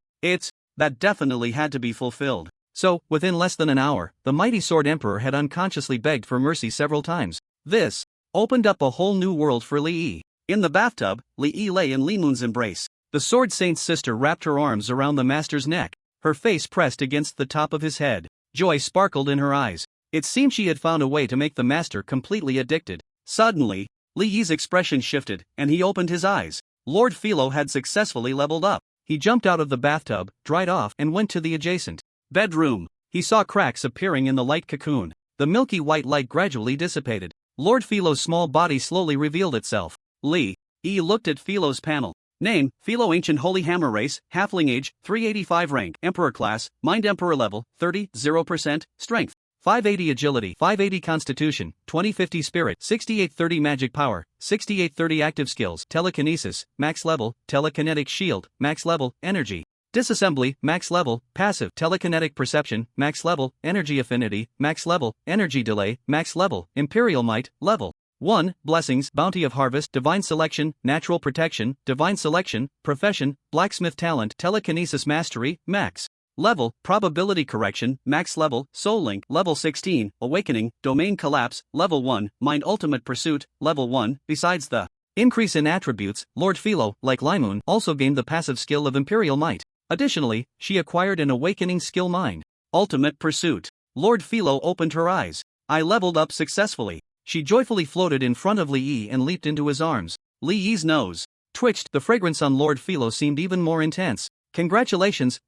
That definitely had to be fulfilled. So, within less than an hour, the mighty sword emperor had unconsciously begged for mercy several times. This opened up a whole new world for Li Yi. In the bathtub, Li Yi lay in Li Mun's embrace. The sword saint's sister wrapped her arms around the master's neck, her face pressed against the top of his head. Joy sparkled in her eyes. It seemed she had found a way to make the master completely addicted. Suddenly, Li Yi's expression shifted, and he opened his eyes. Lord Philo had successfully leveled up. He jumped out of the bathtub, dried off, and went to the adjacent bedroom. He saw cracks appearing in the light cocoon. The milky white light gradually dissipated. Lord Philo's small body slowly revealed itself. Li Yi looked at Philo's panel. Name, Philo Ancient Holy Hammer Race, Halfling Age, 385 Rank, Emperor Class, Mind Emperor Level, 30, 0%, Strength, 580 Agility, 580 Constitution, 2050 Spirit, 6830 Magic Power, 6830 Active Skills, Telekinesis, Max Level, Telekinetic Shield, Max Level, Energy, Disassembly, Max Level, Passive, Telekinetic Perception, Max Level, Energy Affinity, Max Level, Energy Delay, Max Level, Imperial Might, Level 1, Blessings, Bounty of Harvest, Divine Selection, Natural Protection, Divine Selection, Profession, Blacksmith Talent, Telekinesis Mastery, Max Level, Probability Correction, Max Level, Soul Link, Level 16, Awakening, Domain Collapse, Level 1, Mind Ultimate Pursuit, Level 1. Besides the increase in attributes, Lord Philo, like Li Mun, also gained the passive skill of Imperial Might. Additionally, she acquired an awakening skill Mind Ultimate Pursuit. Lord Philo opened her eyes. I leveled up successfully. She joyfully floated in front of Li Yi and leaped into his arms. Li Yi's nose twitched. The fragrance on Lord Philo seemed even more intense. Congratulations,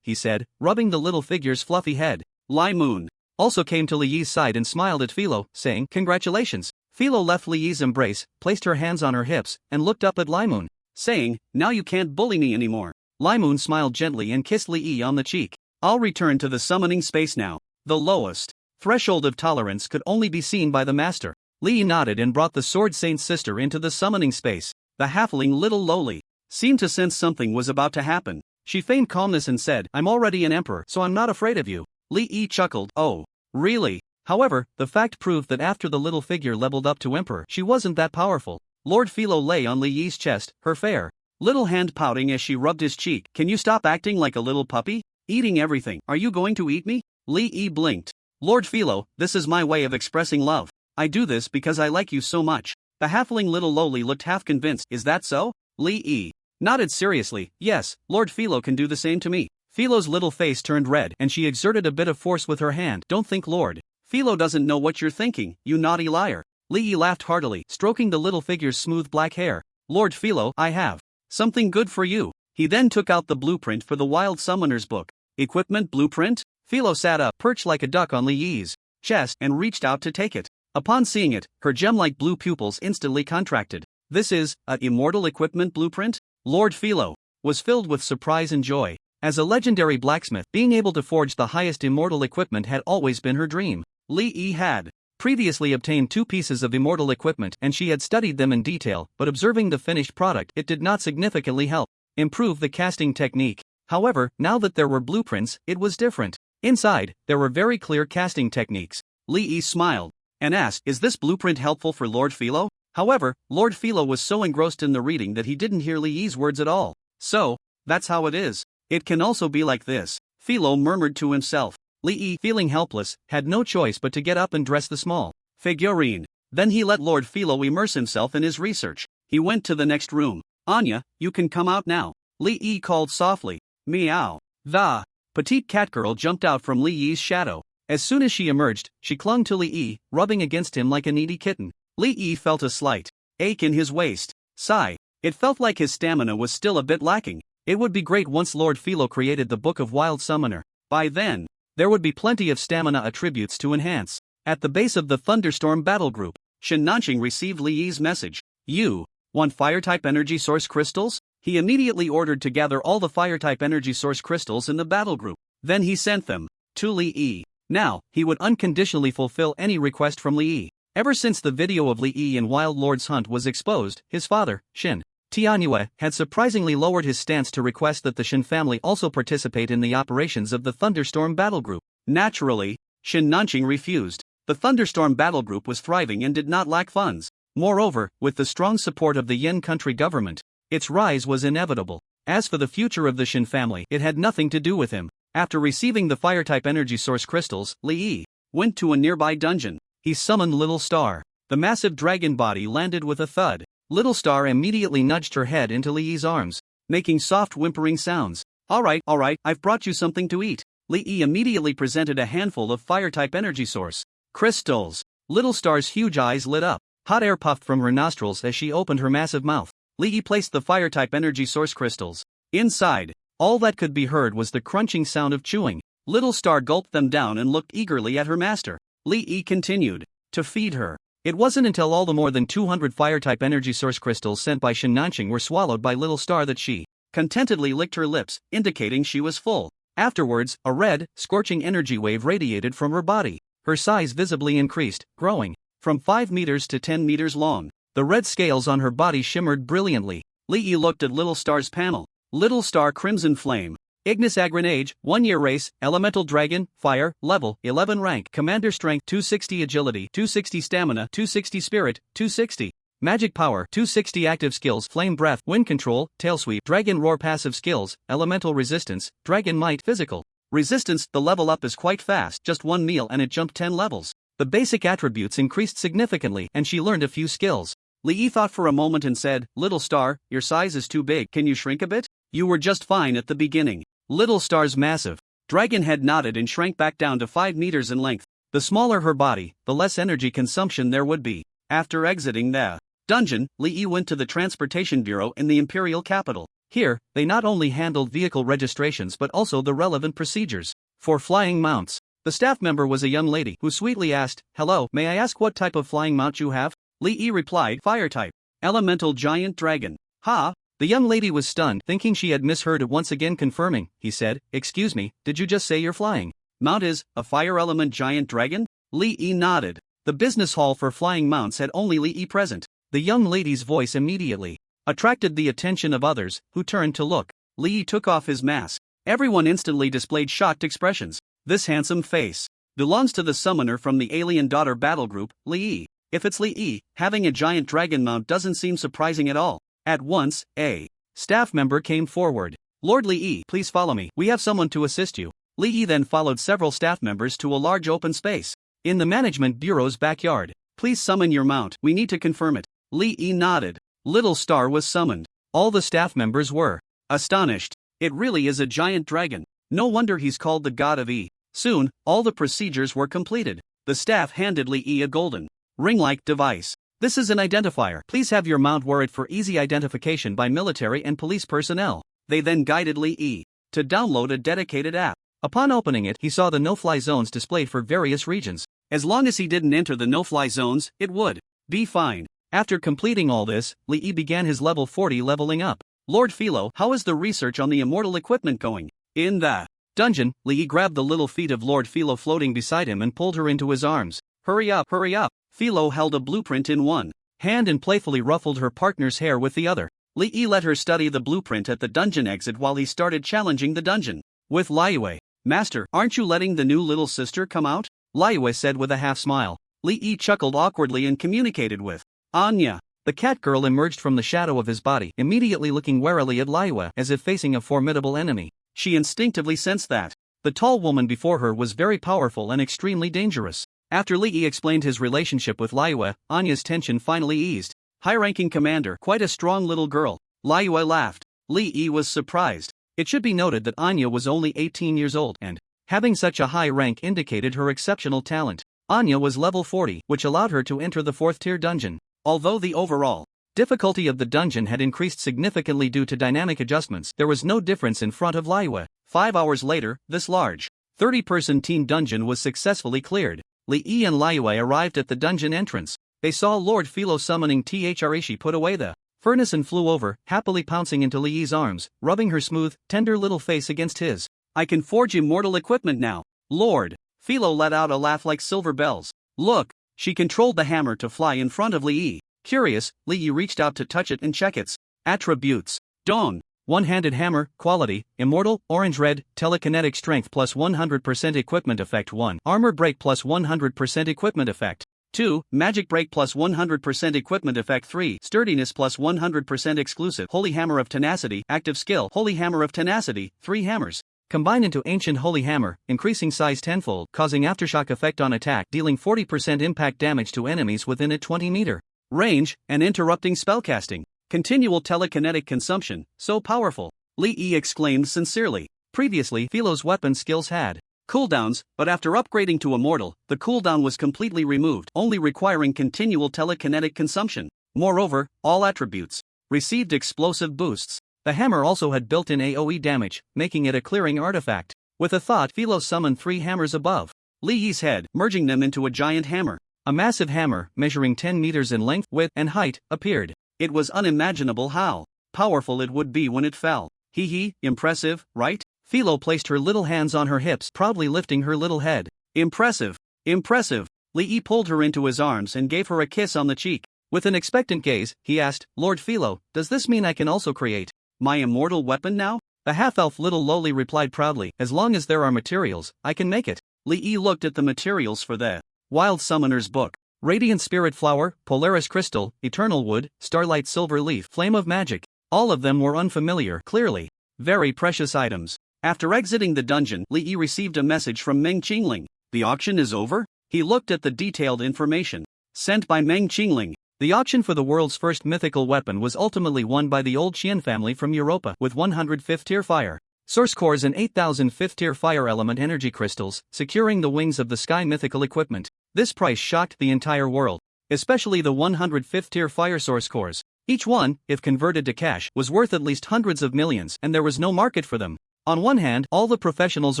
he said, rubbing the little figure's fluffy head. Li Mun also came to Li Yi's side and smiled at Philo, saying, Congratulations. Philo left Li Yi's embrace, placed her hands on her hips, and looked up at Li Mun, saying, Now you can't bully me anymore. Li Mun smiled gently and kissed Li Yi on the cheek. I'll return to the summoning space now. The lowest threshold of tolerance could only be seen by the master. Li Yi nodded and brought the sword saint's sister into the summoning space. The halfling little lowly seemed to sense something was about to happen. She feigned calmness and said, I'm already an emperor, so I'm not afraid of you. Li Yi chuckled, Oh, really? However, the fact proved that after the little figure leveled up to emperor, she wasn't that powerful. Lord Philo lay on Li Yi's chest, her fair little hand pouting as she rubbed his cheek. Can you stop acting like a little puppy? Eating everything. Are you going to eat me? Li Yi blinked. Lord Philo, this is my way of expressing love. I do this because I like you so much. The halfling little lowly looked half convinced. Is that so? Li Yi nodded seriously. Yes, Lord Philo can do the same to me. Philo's little face turned red and she exerted a bit of force with her hand. Don't think Lord Philo doesn't know what you're thinking, you naughty liar. Li Yi laughed heartily, stroking the little figure's smooth black hair. Lord Philo, I have something good for you. He then took out the blueprint for the Wild Summoner's book. Equipment blueprint? Philo sat up, perched like a duck on Li Yi's chest, and reached out to take it. Upon seeing it, her gem-like blue pupils instantly contracted. This is an immortal equipment blueprint? Lord Philo was filled with surprise and joy. As a legendary blacksmith, being able to forge the highest immortal equipment had always been her dream. Li Yi had previously obtained 2 pieces of immortal equipment and she had studied them in detail, but observing the finished product, it did not significantly help improve the casting technique. However, now that there were blueprints, it was different. Inside, there were very clear casting techniques. Li Yi smiled and asked, "Is this blueprint helpful for Lord Philo?" However, Lord Philo was so engrossed in the reading that he didn't hear Li Yi's words at all. "So, that's how it is. It can also be like this," Philo murmured to himself. Li Yi, feeling helpless, had no choice but to get up and dress the small figurine. Then he let Lord Philo immerse himself in his research. He went to the next room. "Anya, you can come out now," Li Yi called softly. "Meow." The petite cat girl jumped out from Li Yi's shadow. As soon as she emerged, she clung to Li Yi, rubbing against him like a needy kitten. Li Yi felt a slight ache in his waist. Sigh. It felt like his stamina was still a bit lacking. It would be great once Lord Philo created the Book of Wild Summoner. By then, there would be plenty of stamina attributes to enhance. At the base of the Thunderstorm battle group, Shin Nanqing received Li Yi's message. "You want fire-type energy source crystals?" He immediately ordered to gather all the fire-type energy source crystals in the battle group. Then he sent them to Li Yi. Now, he would unconditionally fulfill any request from Li Yi. Ever since the video of Li Yi in Wild Lord's Hunt was exposed, his father, Shin Tianyue, had surprisingly lowered his stance to request that the Shin family also participate in the operations of the Thunderstorm battle group. Naturally, Shin Nanqing refused. The Thunderstorm battle group was thriving and did not lack funds. Moreover, with the strong support of the Yin country government, its rise was inevitable. As for the future of the Shin family, it had nothing to do with him. After receiving the fire-type energy source crystals, Li Yi went to a nearby dungeon. He summoned Little Star. The massive dragon body landed with a thud. Little Star immediately nudged her head into Li Yi's arms, making soft whimpering sounds. All right, I've brought you something to eat." Li Yi immediately presented a handful of fire-type energy source crystals. Little Star's huge eyes lit up. Hot air puffed from her nostrils as she opened her massive mouth. Li Yi placed the fire-type energy source crystals inside. All that could be heard was the crunching sound of chewing. Little Star gulped them down and looked eagerly at her master. Li Yi continued to feed her. It wasn't until all the more than 200 fire-type energy source crystals sent by Shin Nanqing were swallowed by Little Star that she contentedly licked her lips, indicating she was full. Afterwards, a red, scorching energy wave radiated from her body. Her size visibly increased, growing from 5 meters to 10 meters long. The red scales on her body shimmered brilliantly. Li Yi looked at Little Star's panel. Little Star Crimson Flame. Ignis Agron Age, 1-year race, Elemental Dragon, Fire, Level, 11 rank, Commander Strength, 260 Agility, 260 Stamina, 260 Spirit, 260. Magic Power, 260 Active Skills, Flame Breath, Wind Control, Tail Sweep, Dragon Roar. Passive Skills, Elemental Resistance, Dragon Might. Physical Resistance. The level up is quite fast, just 1 meal and it jumped 10 levels. The basic attributes increased significantly and she learned a few skills. Li Yi thought for a moment and said, "Little Star, your size is too big, can you shrink a bit? You were just fine at the beginning." Little Star's massive dragon head nodded and shrank back down to 5 meters in length. The smaller her body, the less energy consumption there would be. After exiting the dungeon, Li Yi went to the Transportation Bureau in the Imperial capital. Here, they not only handled vehicle registrations but also the relevant procedures for flying mounts. The staff member was a young lady who sweetly asked, "Hello, may I ask what type of flying mount you have?" Li Yi replied, "Fire type. Elemental Giant Dragon." "Ha!" The young lady was stunned, thinking she had misheard. Once again confirming, he said, "Excuse me, did you just say you're flying mount is a fire element giant dragon?" Li Yi nodded. The business hall for flying mounts had only Li Yi present. The young lady's voice immediately attracted the attention of others, who turned to look. Li Yi took off his mask. Everyone instantly displayed shocked expressions. This handsome face belongs to the summoner from the Alien Daughter battle group, Li Yi. If it's Li Yi, having a giant dragon mount doesn't seem surprising at all. At once, a staff member came forward. "Lord Li Yi, please follow me, we have someone to assist you." Li Yi then followed several staff members to a large open space in the management bureau's backyard. "Please summon your mount, we need to confirm it." Li Yi nodded. Little Star was summoned. All the staff members were astonished. It really is a giant dragon. No wonder he's called the God of E. Soon, all the procedures were completed. The staff handed Li Yi a golden ring-like device. "This is an identifier. Please have your mount wear it for easy identification by military and police personnel." They then guided Li Yi to download a dedicated app. Upon opening it, he saw the no-fly zones displayed for various regions. As long as he didn't enter the no-fly zones, it would be fine. After completing all this, Li Yi began his level 40 leveling up. "Lord Philo, how is the research on the immortal equipment going?" In the dungeon, Li Yi grabbed the little feet of Lord Philo floating beside him and pulled her into his arms. Hurry up, hurry up. Philo held a blueprint in one hand and playfully ruffled her partner's hair with the other. Li Yi let her study the blueprint at the dungeon exit while he started challenging the dungeon. With Liyue, "Master, aren't you letting the new little sister come out?" Liyue said with a half smile. Li Yi chuckled awkwardly and communicated with Anya. The cat girl emerged from the shadow of his body, immediately looking warily at Liyue as if facing a formidable enemy. She instinctively sensed that the tall woman before her was very powerful and extremely dangerous. After Li Yi explained his relationship with Liyue, Anya's tension finally eased. High-ranking commander, quite a strong little girl. Liyue laughed. Li Yi was surprised. It should be noted that Anya was only 18 years old and having such a high rank indicated her exceptional talent. Anya was level 40, which allowed her to enter the 4th-tier dungeon. Although the overall difficulty of the dungeon had increased significantly due to dynamic adjustments, there was no difference in front of Liyue. 5 hours later, this large 30-person team dungeon was successfully cleared. Li Yi and Liyue arrived at the dungeon entrance. They saw Lord Philo summoning Thrishi put away the furnace and flew over, happily pouncing into Li Yi's arms, rubbing her smooth, tender little face against his. "I can forge immortal equipment now, Lord." Philo let out a laugh like silver bells. "Look." She controlled the hammer to fly in front of Li Yi. Curious, Li Yi reached out to touch it and check its attributes. Dawn. One-handed hammer, quality, immortal, orange-red, telekinetic strength plus 100% equipment effect 1, armor break plus 100% equipment effect 2, magic break plus 100% equipment effect 3, sturdiness plus 100% exclusive, holy hammer of tenacity, active skill, holy hammer of tenacity, 3 hammers. Combine into ancient holy hammer, increasing size tenfold, causing aftershock effect on attack, dealing 40% impact damage to enemies within a 20-meter range, and interrupting spellcasting. Continual telekinetic consumption, so powerful. Li Yi exclaimed sincerely. Previously, Philo's weapon skills had cooldowns, but after upgrading to immortal, the cooldown was completely removed, only requiring continual telekinetic consumption. Moreover, all attributes received explosive boosts. The hammer also had built-in AoE damage, making it a clearing artifact. With a thought, Philo summoned 3 hammers above Li Yi's head, merging them into a giant hammer. A massive hammer, measuring 10 meters in length, width, and height, appeared. It was unimaginable how powerful it would be when it fell. Hee, impressive, right? Philo placed her little hands on her hips, proudly lifting her little head. Impressive, impressive. Li Yi pulled her into his arms and gave her a kiss on the cheek. With an expectant gaze, he asked, "Lord Philo, does this mean I can also create my immortal weapon now?" The half-elf little lowly replied proudly, "As long as there are materials, I can make it." Li Yi looked at the materials for the Wild Summoner's Book. Radiant Spirit Flower, Polaris Crystal, Eternal Wood, Starlight Silver Leaf, Flame of Magic. All of them were unfamiliar, clearly very precious items. After exiting the dungeon, Li Yi received a message from Meng Qingling. "The auction is over?" He looked at the detailed information sent by Meng Qingling. The auction for the world's first mythical weapon was ultimately won by the old Qian family from Europa with 100 5th-tier fire source cores and 8,000 5th-tier fire element energy crystals, securing the Wings of the Sky mythical equipment. This price shocked the entire world, especially the 100 5th-tier fire source cores. Each one, if converted to cash, was worth at least hundreds of millions, and there was no market for them. On one hand, all the professionals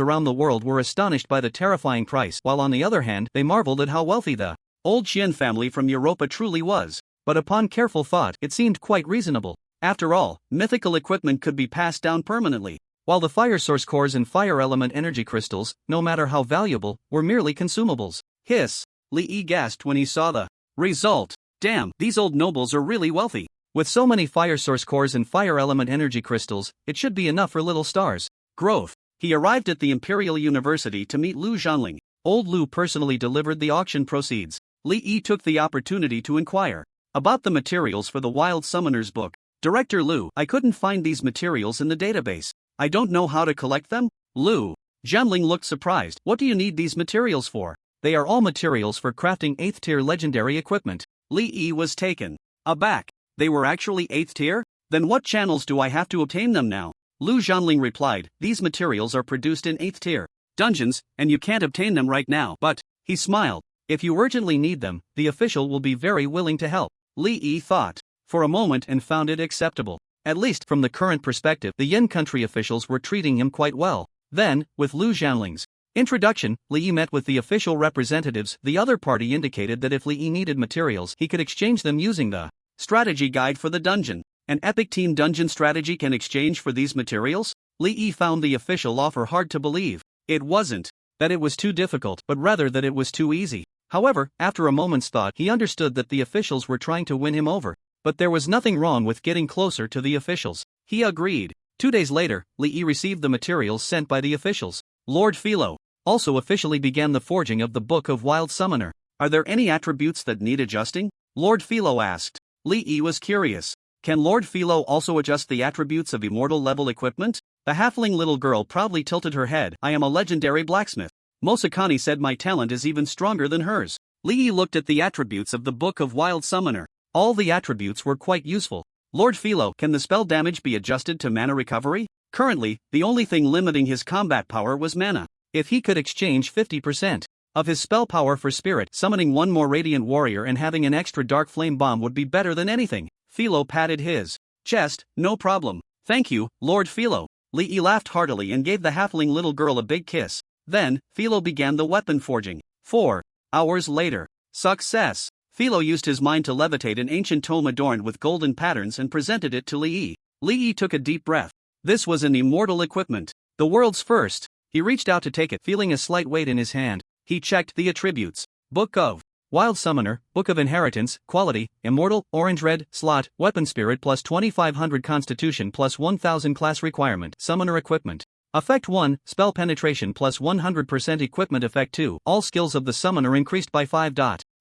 around the world were astonished by the terrifying price, while on the other hand, they marveled at how wealthy the old Qian family from Europa truly was. But upon careful thought, it seemed quite reasonable. After all, mythical equipment could be passed down permanently, while the fire source cores and fire element energy crystals, no matter how valuable, were merely consumables. Hiss! Li Yi gasped when he saw the result. Damn, these old nobles are really wealthy. With so many fire source cores and fire element energy crystals, it should be enough for little stars. Growth. He arrived at the Imperial University to meet Lu Zhanling. Old Lu personally delivered the auction proceeds. Li Yi took the opportunity to inquire about the materials for the Wild Summoner's Book. "Director Lu, I couldn't find these materials in the database. I don't know how to collect them." Lu Zhanling looked surprised. "What do you need these materials for?" "They are all materials for crafting 8th-tier legendary equipment." Li Yi was taken aback. They were actually 8th tier? Then what channels do I have to obtain them now? Lu Zhanling replied, "These materials are produced in 8th tier dungeons, and you can't obtain them right now, but," he smiled, "if you urgently need them, the official will be very willing to help." Li Yi thought for a moment and found it acceptable. At least from the current perspective, the Yin country officials were treating him quite well. Then, with Lu Zhanling's introduction, Li Yi met with the official representatives. The other party indicated that if Li Yi needed materials, he could exchange them using the strategy guide for the dungeon. An epic team dungeon strategy can exchange for these materials? Li Yi found the official offer hard to believe. It wasn't that it was too difficult, but rather that it was too easy. However, after a moment's thought, he understood that the officials were trying to win him over. But there was nothing wrong with getting closer to the officials. He agreed. 2 days later, Lee received the materials sent by the officials. Lord Philo also officially began the forging of the Book of Wild Summoner. Are there any attributes that need adjusting? Lord Philo asked. Lee was curious. Can Lord Philo also adjust the attributes of immortal level equipment? The halfling little girl proudly tilted her head. I am a legendary blacksmith. Mosakani said my talent is even stronger than hers. Lee looked at the attributes of the Book of Wild Summoner. All the attributes were quite useful. Lord Philo, can the spell damage be adjusted to mana recovery? Currently, the only thing limiting his combat power was mana. If he could exchange 50% of his spell power for spirit, summoning one more radiant warrior and having an extra dark flame bomb would be better than anything. Philo patted his chest. No problem. Thank you, Lord Philo. Lee laughed heartily and gave the halfling little girl a big kiss. Then, Philo began the weapon forging. 4 hours later. Success! Philo used his mind to levitate an ancient tome adorned with golden patterns and presented it to Lee. Lee took a deep breath. This was an immortal equipment. The world's first. He reached out to take it, feeling a slight weight in his hand. He checked the attributes. Book of Wild Summoner, Book of Inheritance, Quality, Immortal, Orange Red, Slot, Weapon Spirit plus 2500 Constitution plus 1000 Class Requirement, Summoner Equipment. Effect 1, Spell Penetration plus 100% Equipment Effect 2, all skills of the summoner increased by 5.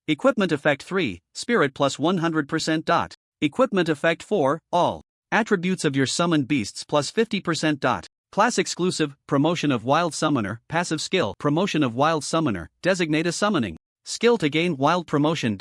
Equipment Effect 3, Spirit plus 100%. Equipment Effect 4, all attributes of your summoned beasts plus 50%. Class Exclusive, Promotion of Wild Summoner, Passive Skill, Promotion of Wild Summoner, Designate a Summoning Skill to gain Wild Promotion.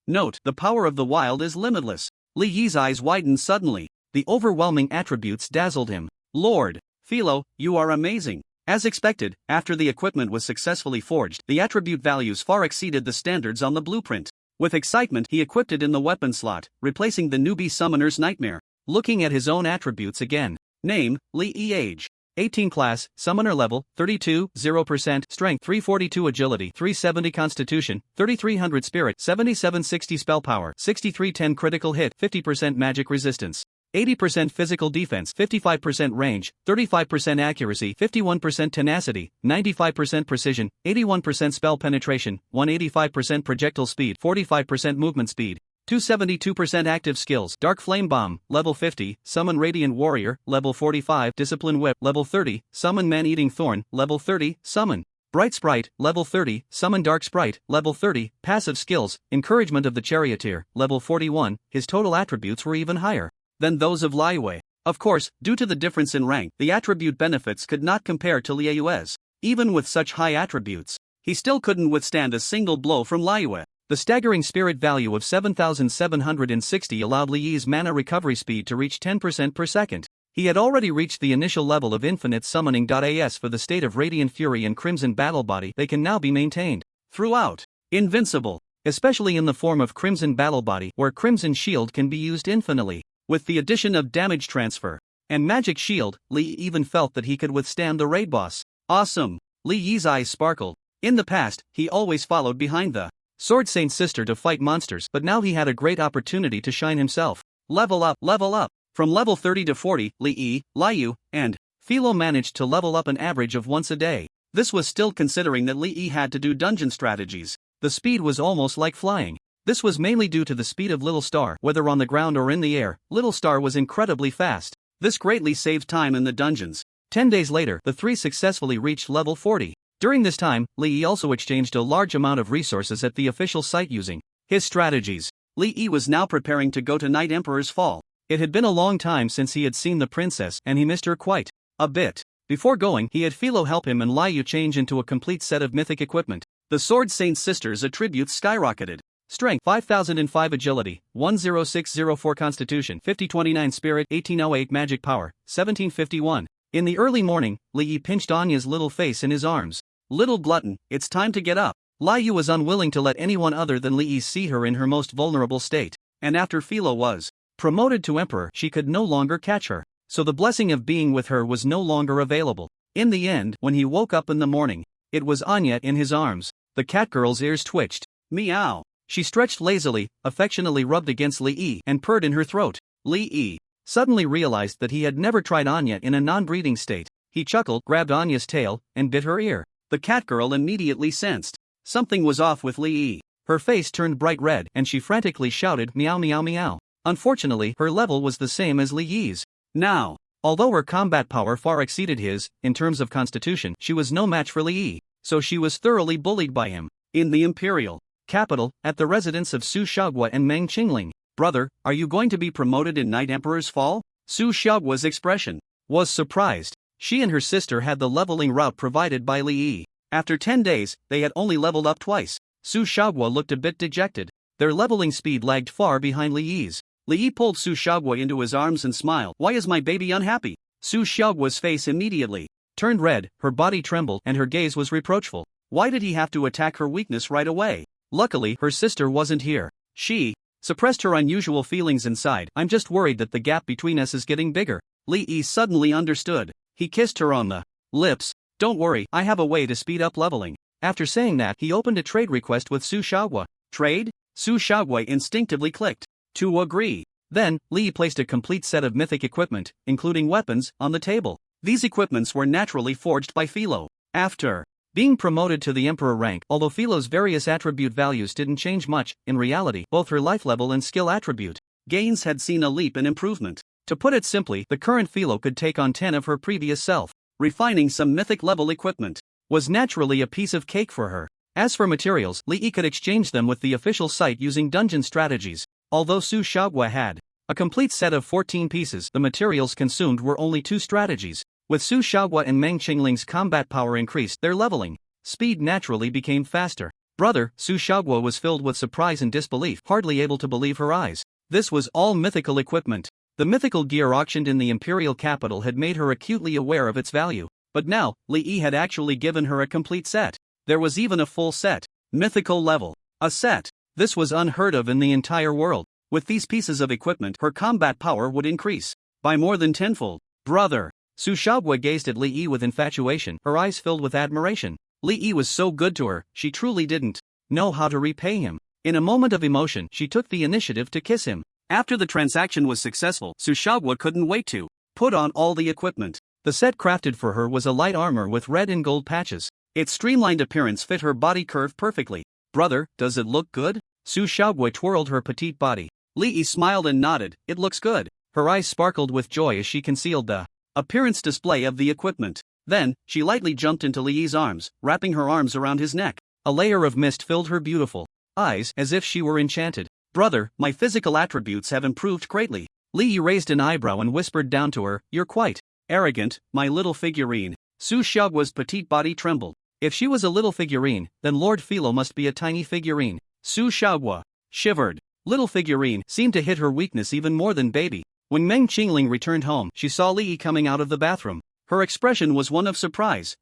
Note, the power of the wild is limitless. Lee's eyes widened suddenly. The overwhelming attributes dazzled him. Lord Philo, you are amazing. As expected, after the equipment was successfully forged, the attribute values far exceeded the standards on the blueprint. With excitement, he equipped it in the weapon slot, replacing the newbie summoner's nightmare. Looking at his own attributes again. Name, Lee. Age, 18. Class, Summoner Level, 32, 0%, Strength, 342 Agility, 370 Constitution, 3300 Spirit, 7760 Spell Power, 6310 Critical Hit, 50% Magic Resistance, 80% Physical Defense, 55% Range, 35% Accuracy, 51% Tenacity, 95% Precision, 81% Spell Penetration, 185% Projectile Speed, 45% Movement Speed, 272% Active Skills, Dark Flame Bomb, Level 50, Summon Radiant Warrior, Level 45, Discipline Whip, Level 30, Summon Man-Eating Thorn, Level 30, Summon Bright Sprite, Level 30, Summon Dark Sprite, Level 30, Passive Skills, Encouragement of the Charioteer, Level 41. His total attributes were even higher than those of Liyue. Of course, due to the difference in rank, the attribute benefits could not compare to Liu's. Even with such high attributes, he still couldn't withstand a single blow from Liyue. The staggering spirit value of 7,760 allowed Li's mana recovery speed to reach 10% per second. He had already reached the initial level of infinite summoning. As for the state of Radiant Fury and Crimson Battle Body, they can now be maintained throughout. Invincible, especially in the form of Crimson Battle Body, where Crimson Shield can be used infinitely. With the addition of Damage Transfer and Magic Shield, Lee even felt that he could withstand the raid boss. Awesome! Lee's eyes sparkled. In the past, he always followed behind the Sword Saint's sister to fight monsters, but now he had a great opportunity to shine himself. Level up, level up! From level 30 to 40, Lee, Liu, and Philo managed to level up an average of once a day. This was still considering that Lee had to do dungeon strategies. The speed was almost like flying. This was mainly due to the speed of Little Star. Whether on the ground or in the air, Little Star was incredibly fast. This greatly saved time in the dungeons. 10 days later, the three successfully reached level 40. During this time, Lee also exchanged a large amount of resources at the official site using his strategies. Lee was now preparing to go to Night Emperor's Fall. It had been a long time since he had seen the princess, and he missed her quite a bit. Before going, he had Philo help him and Liu change into a complete set of mythic equipment. The Sword Saint's sister's attributes skyrocketed. Strength 5005 Agility, 10604 Constitution, 5029 Spirit, 1808 Magic Power, 1751. In the early morning, Lee pinched Anya's little face in his arms. Little glutton, it's time to get up. Liu was unwilling to let anyone other than Lee see her in her most vulnerable state. And after Philo was promoted to emperor, she could no longer catch her. So the blessing of being with her was no longer available. In the end, when he woke up in the morning, it was Anya in his arms. The catgirl's ears twitched. Meow. She stretched lazily, affectionately rubbed against Lee and purred in her throat. Lee suddenly realized that he had never tried Anya in a non-breathing state. He chuckled, grabbed Anya's tail, and bit her ear. The catgirl immediately sensed Something was off with Li Yi. Her face turned bright red and she frantically shouted meow meow meow. Unfortunately, her level was the same as Li Yi's. Now, although her combat power far exceeded his, in terms of constitution, she was no match for Li Yi, so she was thoroughly bullied by him. In the imperial capital, at the residence of Su Xiaoguo and Meng Qingling. Brother, are you going to be promoted in Night Emperor's Fall? Su Xiaoguo's expression was surprised. She and her sister had the leveling route provided by Li Yi. After 10 days, they had only leveled up twice. Su Xiaoguo looked a bit dejected. Their leveling speed lagged far behind Li Yi's. Li Yi pulled Su Xiaoguo into his arms and smiled. Why is my baby unhappy? Su Xiaoguo's face immediately turned red, her body trembled and her gaze was reproachful. Why did he have to attack her weakness right away? Luckily, her sister wasn't here. She suppressed her unusual feelings inside. I'm just worried that the gap between us is getting bigger. Li Yi suddenly understood. He kissed her on the lips. Don't worry, I have a way to speed up leveling. After saying that, he opened a trade request with Su Xiaoguo. Trade? Su Xiaoguo instinctively clicked to agree. Then, Li Yi placed a complete set of mythic equipment, including weapons, on the table. These equipments were naturally forged by Philo. After being promoted to the Emperor rank, although Philo's various attribute values didn't change much, in reality, both her life level and skill attribute gains had seen a leap in improvement. To put it simply, the current Philo could take on 10 of her previous self. Refining some mythic level equipment was naturally a piece of cake for her. As for materials, Li Yi could exchange them with the official site using dungeon strategies. Although Su Xiaoguo had a complete set of 14 pieces, the materials consumed were only 2 strategies. With Su Xiaoguo and Meng Qingling's combat power increased, their leveling speed naturally became faster. Brother, Su Xiaoguo was filled with surprise and disbelief, hardly able to believe her eyes. This was all mythical equipment. The mythical gear auctioned in the imperial capital had made her acutely aware of its value. But now, Li Yi had actually given her a complete set. There was even a full set. Mythical level. A set. This was unheard of in the entire world. With these pieces of equipment, her combat power would increase by more than tenfold. Brother. Su Xiaoguo gazed at Li Yi with infatuation, her eyes filled with admiration. Li Yi was so good to her, she truly didn't know how to repay him. In a moment of emotion, she took the initiative to kiss him. After the transaction was successful, Su Xiaoguo couldn't wait to put on all the equipment. The set crafted for her was a light armor with red and gold patches. Its streamlined appearance fit her body curve perfectly. Brother, does it look good? Su Xiaoguo twirled her petite body. Li Yi smiled and nodded. It looks good. Her eyes sparkled with joy as she concealed the appearance display of the equipment. Then, she lightly jumped into Li Yi's arms, wrapping her arms around his neck. A layer of mist filled her beautiful eyes as if she were enchanted. Brother, my physical attributes have improved greatly. Li Yi raised an eyebrow and whispered down to her, you're quite arrogant, my little figurine. Su Xiaoguo's petite body trembled. If she was a little figurine, then Lord Philo must be a tiny figurine. Su Xiaoguo shivered. Little figurine seemed to hit her weakness even more than baby. When Meng Qingling returned home, she saw Li Yi coming out of the bathroom. Her expression was one of surprise.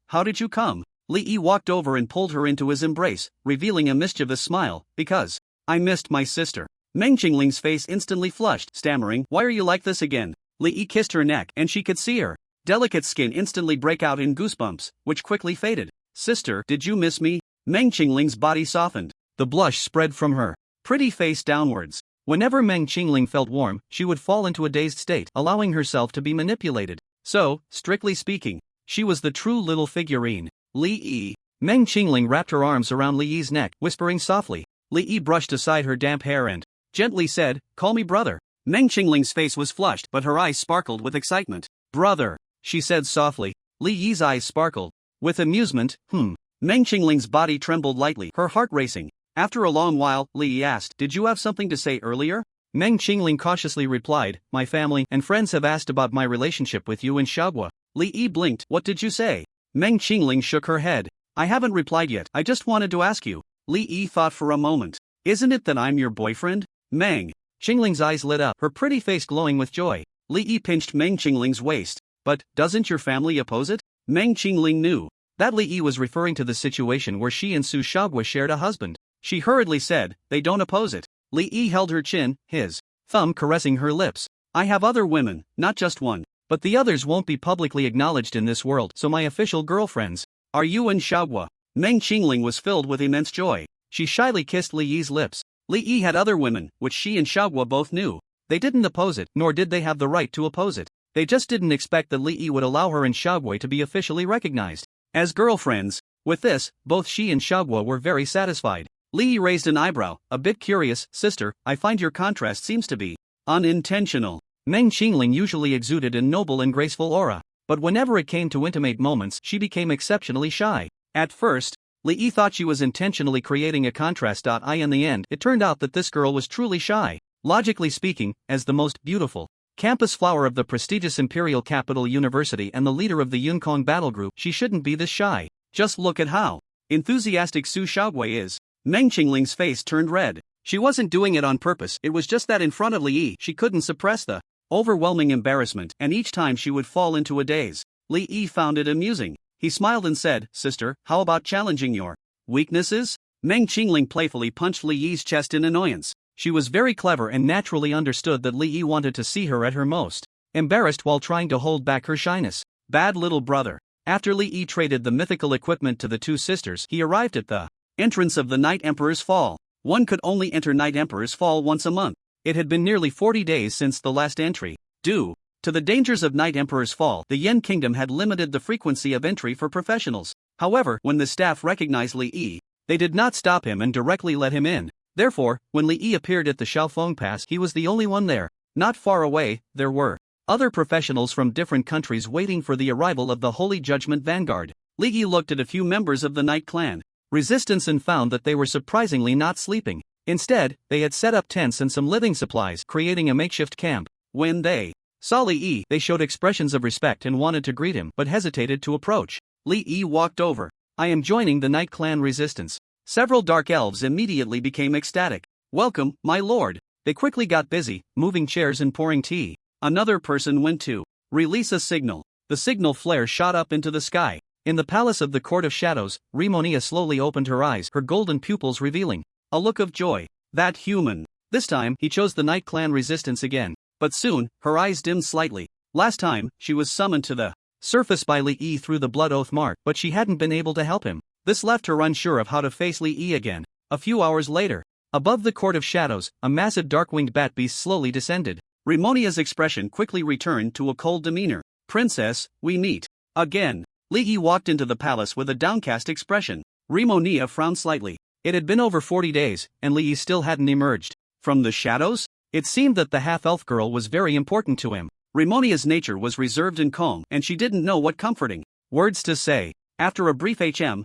How did you come? Li Yi walked over and pulled her into his embrace, revealing a mischievous smile. Because I missed my sister. Meng Qingling's face instantly flushed, stammering, why are you like this again? Li Yi kissed her neck and she could see her delicate skin instantly break out in goosebumps, which quickly faded. Sister, did you miss me? Meng Qingling's body softened. The blush spread from her pretty face downwards. Whenever Meng Qingling felt warm, she would fall into a dazed state, allowing herself to be manipulated. So, strictly speaking, she was the true little figurine. Li Yi. Meng Qingling wrapped her arms around Li Yi's neck, whispering softly. Li Yi brushed aside her damp hair and gently said, call me brother. Meng Qingling's face was flushed, but her eyes sparkled with excitement. Brother, she said softly. Li Yi's eyes sparkled with amusement. Meng Qingling's body trembled lightly, her heart racing. After a long while, Li Yi asked, did you have something to say earlier? Meng Qingling cautiously replied, my family and friends have asked about my relationship with you and Xiaoguo. Li Yi blinked, what did you say? Meng Qingling shook her head. I haven't replied yet, I just wanted to ask you. Li Yi thought for a moment. Isn't it that I'm your boyfriend? Meng Qingling's eyes lit up, her pretty face glowing with joy. Li Yi pinched Meng Qingling's waist. But, doesn't your family oppose it? Meng Qingling knew that Li Yi was referring to the situation where she and Su Xiaoguo shared a husband. She hurriedly said, they don't oppose it. Li Yi held her chin, his thumb caressing her lips. I have other women, not just one. But the others won't be publicly acknowledged in this world, so my official girlfriends are you and Xiaoguo. Meng Qingling was filled with immense joy. She shyly kissed Li Yi's lips. Li Yi had other women, which she and Xiaoguo both knew. They didn't oppose it, nor did they have the right to oppose it. They just didn't expect that Li Yi would allow her and Xiaoguo to be officially recognized as girlfriends. With this, both she and Xiaoguo were very satisfied. Li Yi raised an eyebrow, a bit curious. Sister, I find your contrast seems to be unintentional. Meng Qingling usually exuded a noble and graceful aura, but whenever it came to intimate moments she became exceptionally shy. At first, Li Yi thought she was intentionally creating a contrast. In the end, it turned out that this girl was truly shy. Logically speaking, as the most beautiful campus flower of the prestigious Imperial Capital University and the leader of the Yunкong battle group, she shouldn't be this shy. Just look at how enthusiastic Su Xiaogui is. Meng Qingling's face turned red. She wasn't doing it on purpose, it was just that in front of Li Yi she couldn't suppress the overwhelming embarrassment, and each time she would fall into a daze. Li Yi found it amusing. He smiled and said, Sister, how about challenging your weaknesses? Meng Qingling playfully punched Li Yi's chest in annoyance. She was very clever and naturally understood that Li Yi wanted to see her at her most embarrassed while trying to hold back her shyness. Bad little brother. After Li Yi traded the mythical equipment to the two sisters, he arrived at the entrance of the Night Emperor's Fall. One could only enter Night Emperor's Fall once a month. It had been nearly 40 days since the last entry. Due to the dangers of Night Emperor's Fall, the Yen Kingdom had limited the frequency of entry for professionals. However, when the staff recognized Li Yi, they did not stop him and directly let him in. Therefore, when Li Yi appeared at the Xiaofeng Pass, he was the only one there. Not far away, there were other professionals from different countries waiting for the arrival of the Holy Judgment Vanguard. Li Yi looked at a few members of the Night Clan Resistance and found that they were surprisingly not sleeping. Instead, they had set up tents and some living supplies, creating a makeshift camp. When they saw Li Yi, they showed expressions of respect and wanted to greet him, but hesitated to approach. Li Yi walked over. I am joining the Night Clan Resistance. Several dark elves immediately became ecstatic. Welcome, my lord. They quickly got busy, moving chairs and pouring tea. Another person went to release a signal. The signal flare shot up into the sky. In the palace of the Court of Shadows, Rimonia slowly opened her eyes, her golden pupils revealing a look of joy. That human. This time, he chose the Night Clan Resistance again. But soon, her eyes dimmed slightly. Last time, she was summoned to the surface by Li Yi through the blood oath mark, but she hadn't been able to help him. This left her unsure of how to face Li Yi again. A few hours later, above the Court of Shadows, a massive dark-winged bat beast slowly descended. Rimonia's expression quickly returned to a cold demeanor. Princess, we meet again. Li Yi walked into the palace with a downcast expression. Rimonia frowned slightly. It had been over 40 days, and Li Yi still hadn't emerged from the shadows? It seemed that the half-elf girl was very important to him. Rimonia's nature was reserved and calm, and she didn't know what comforting words to say. After a brief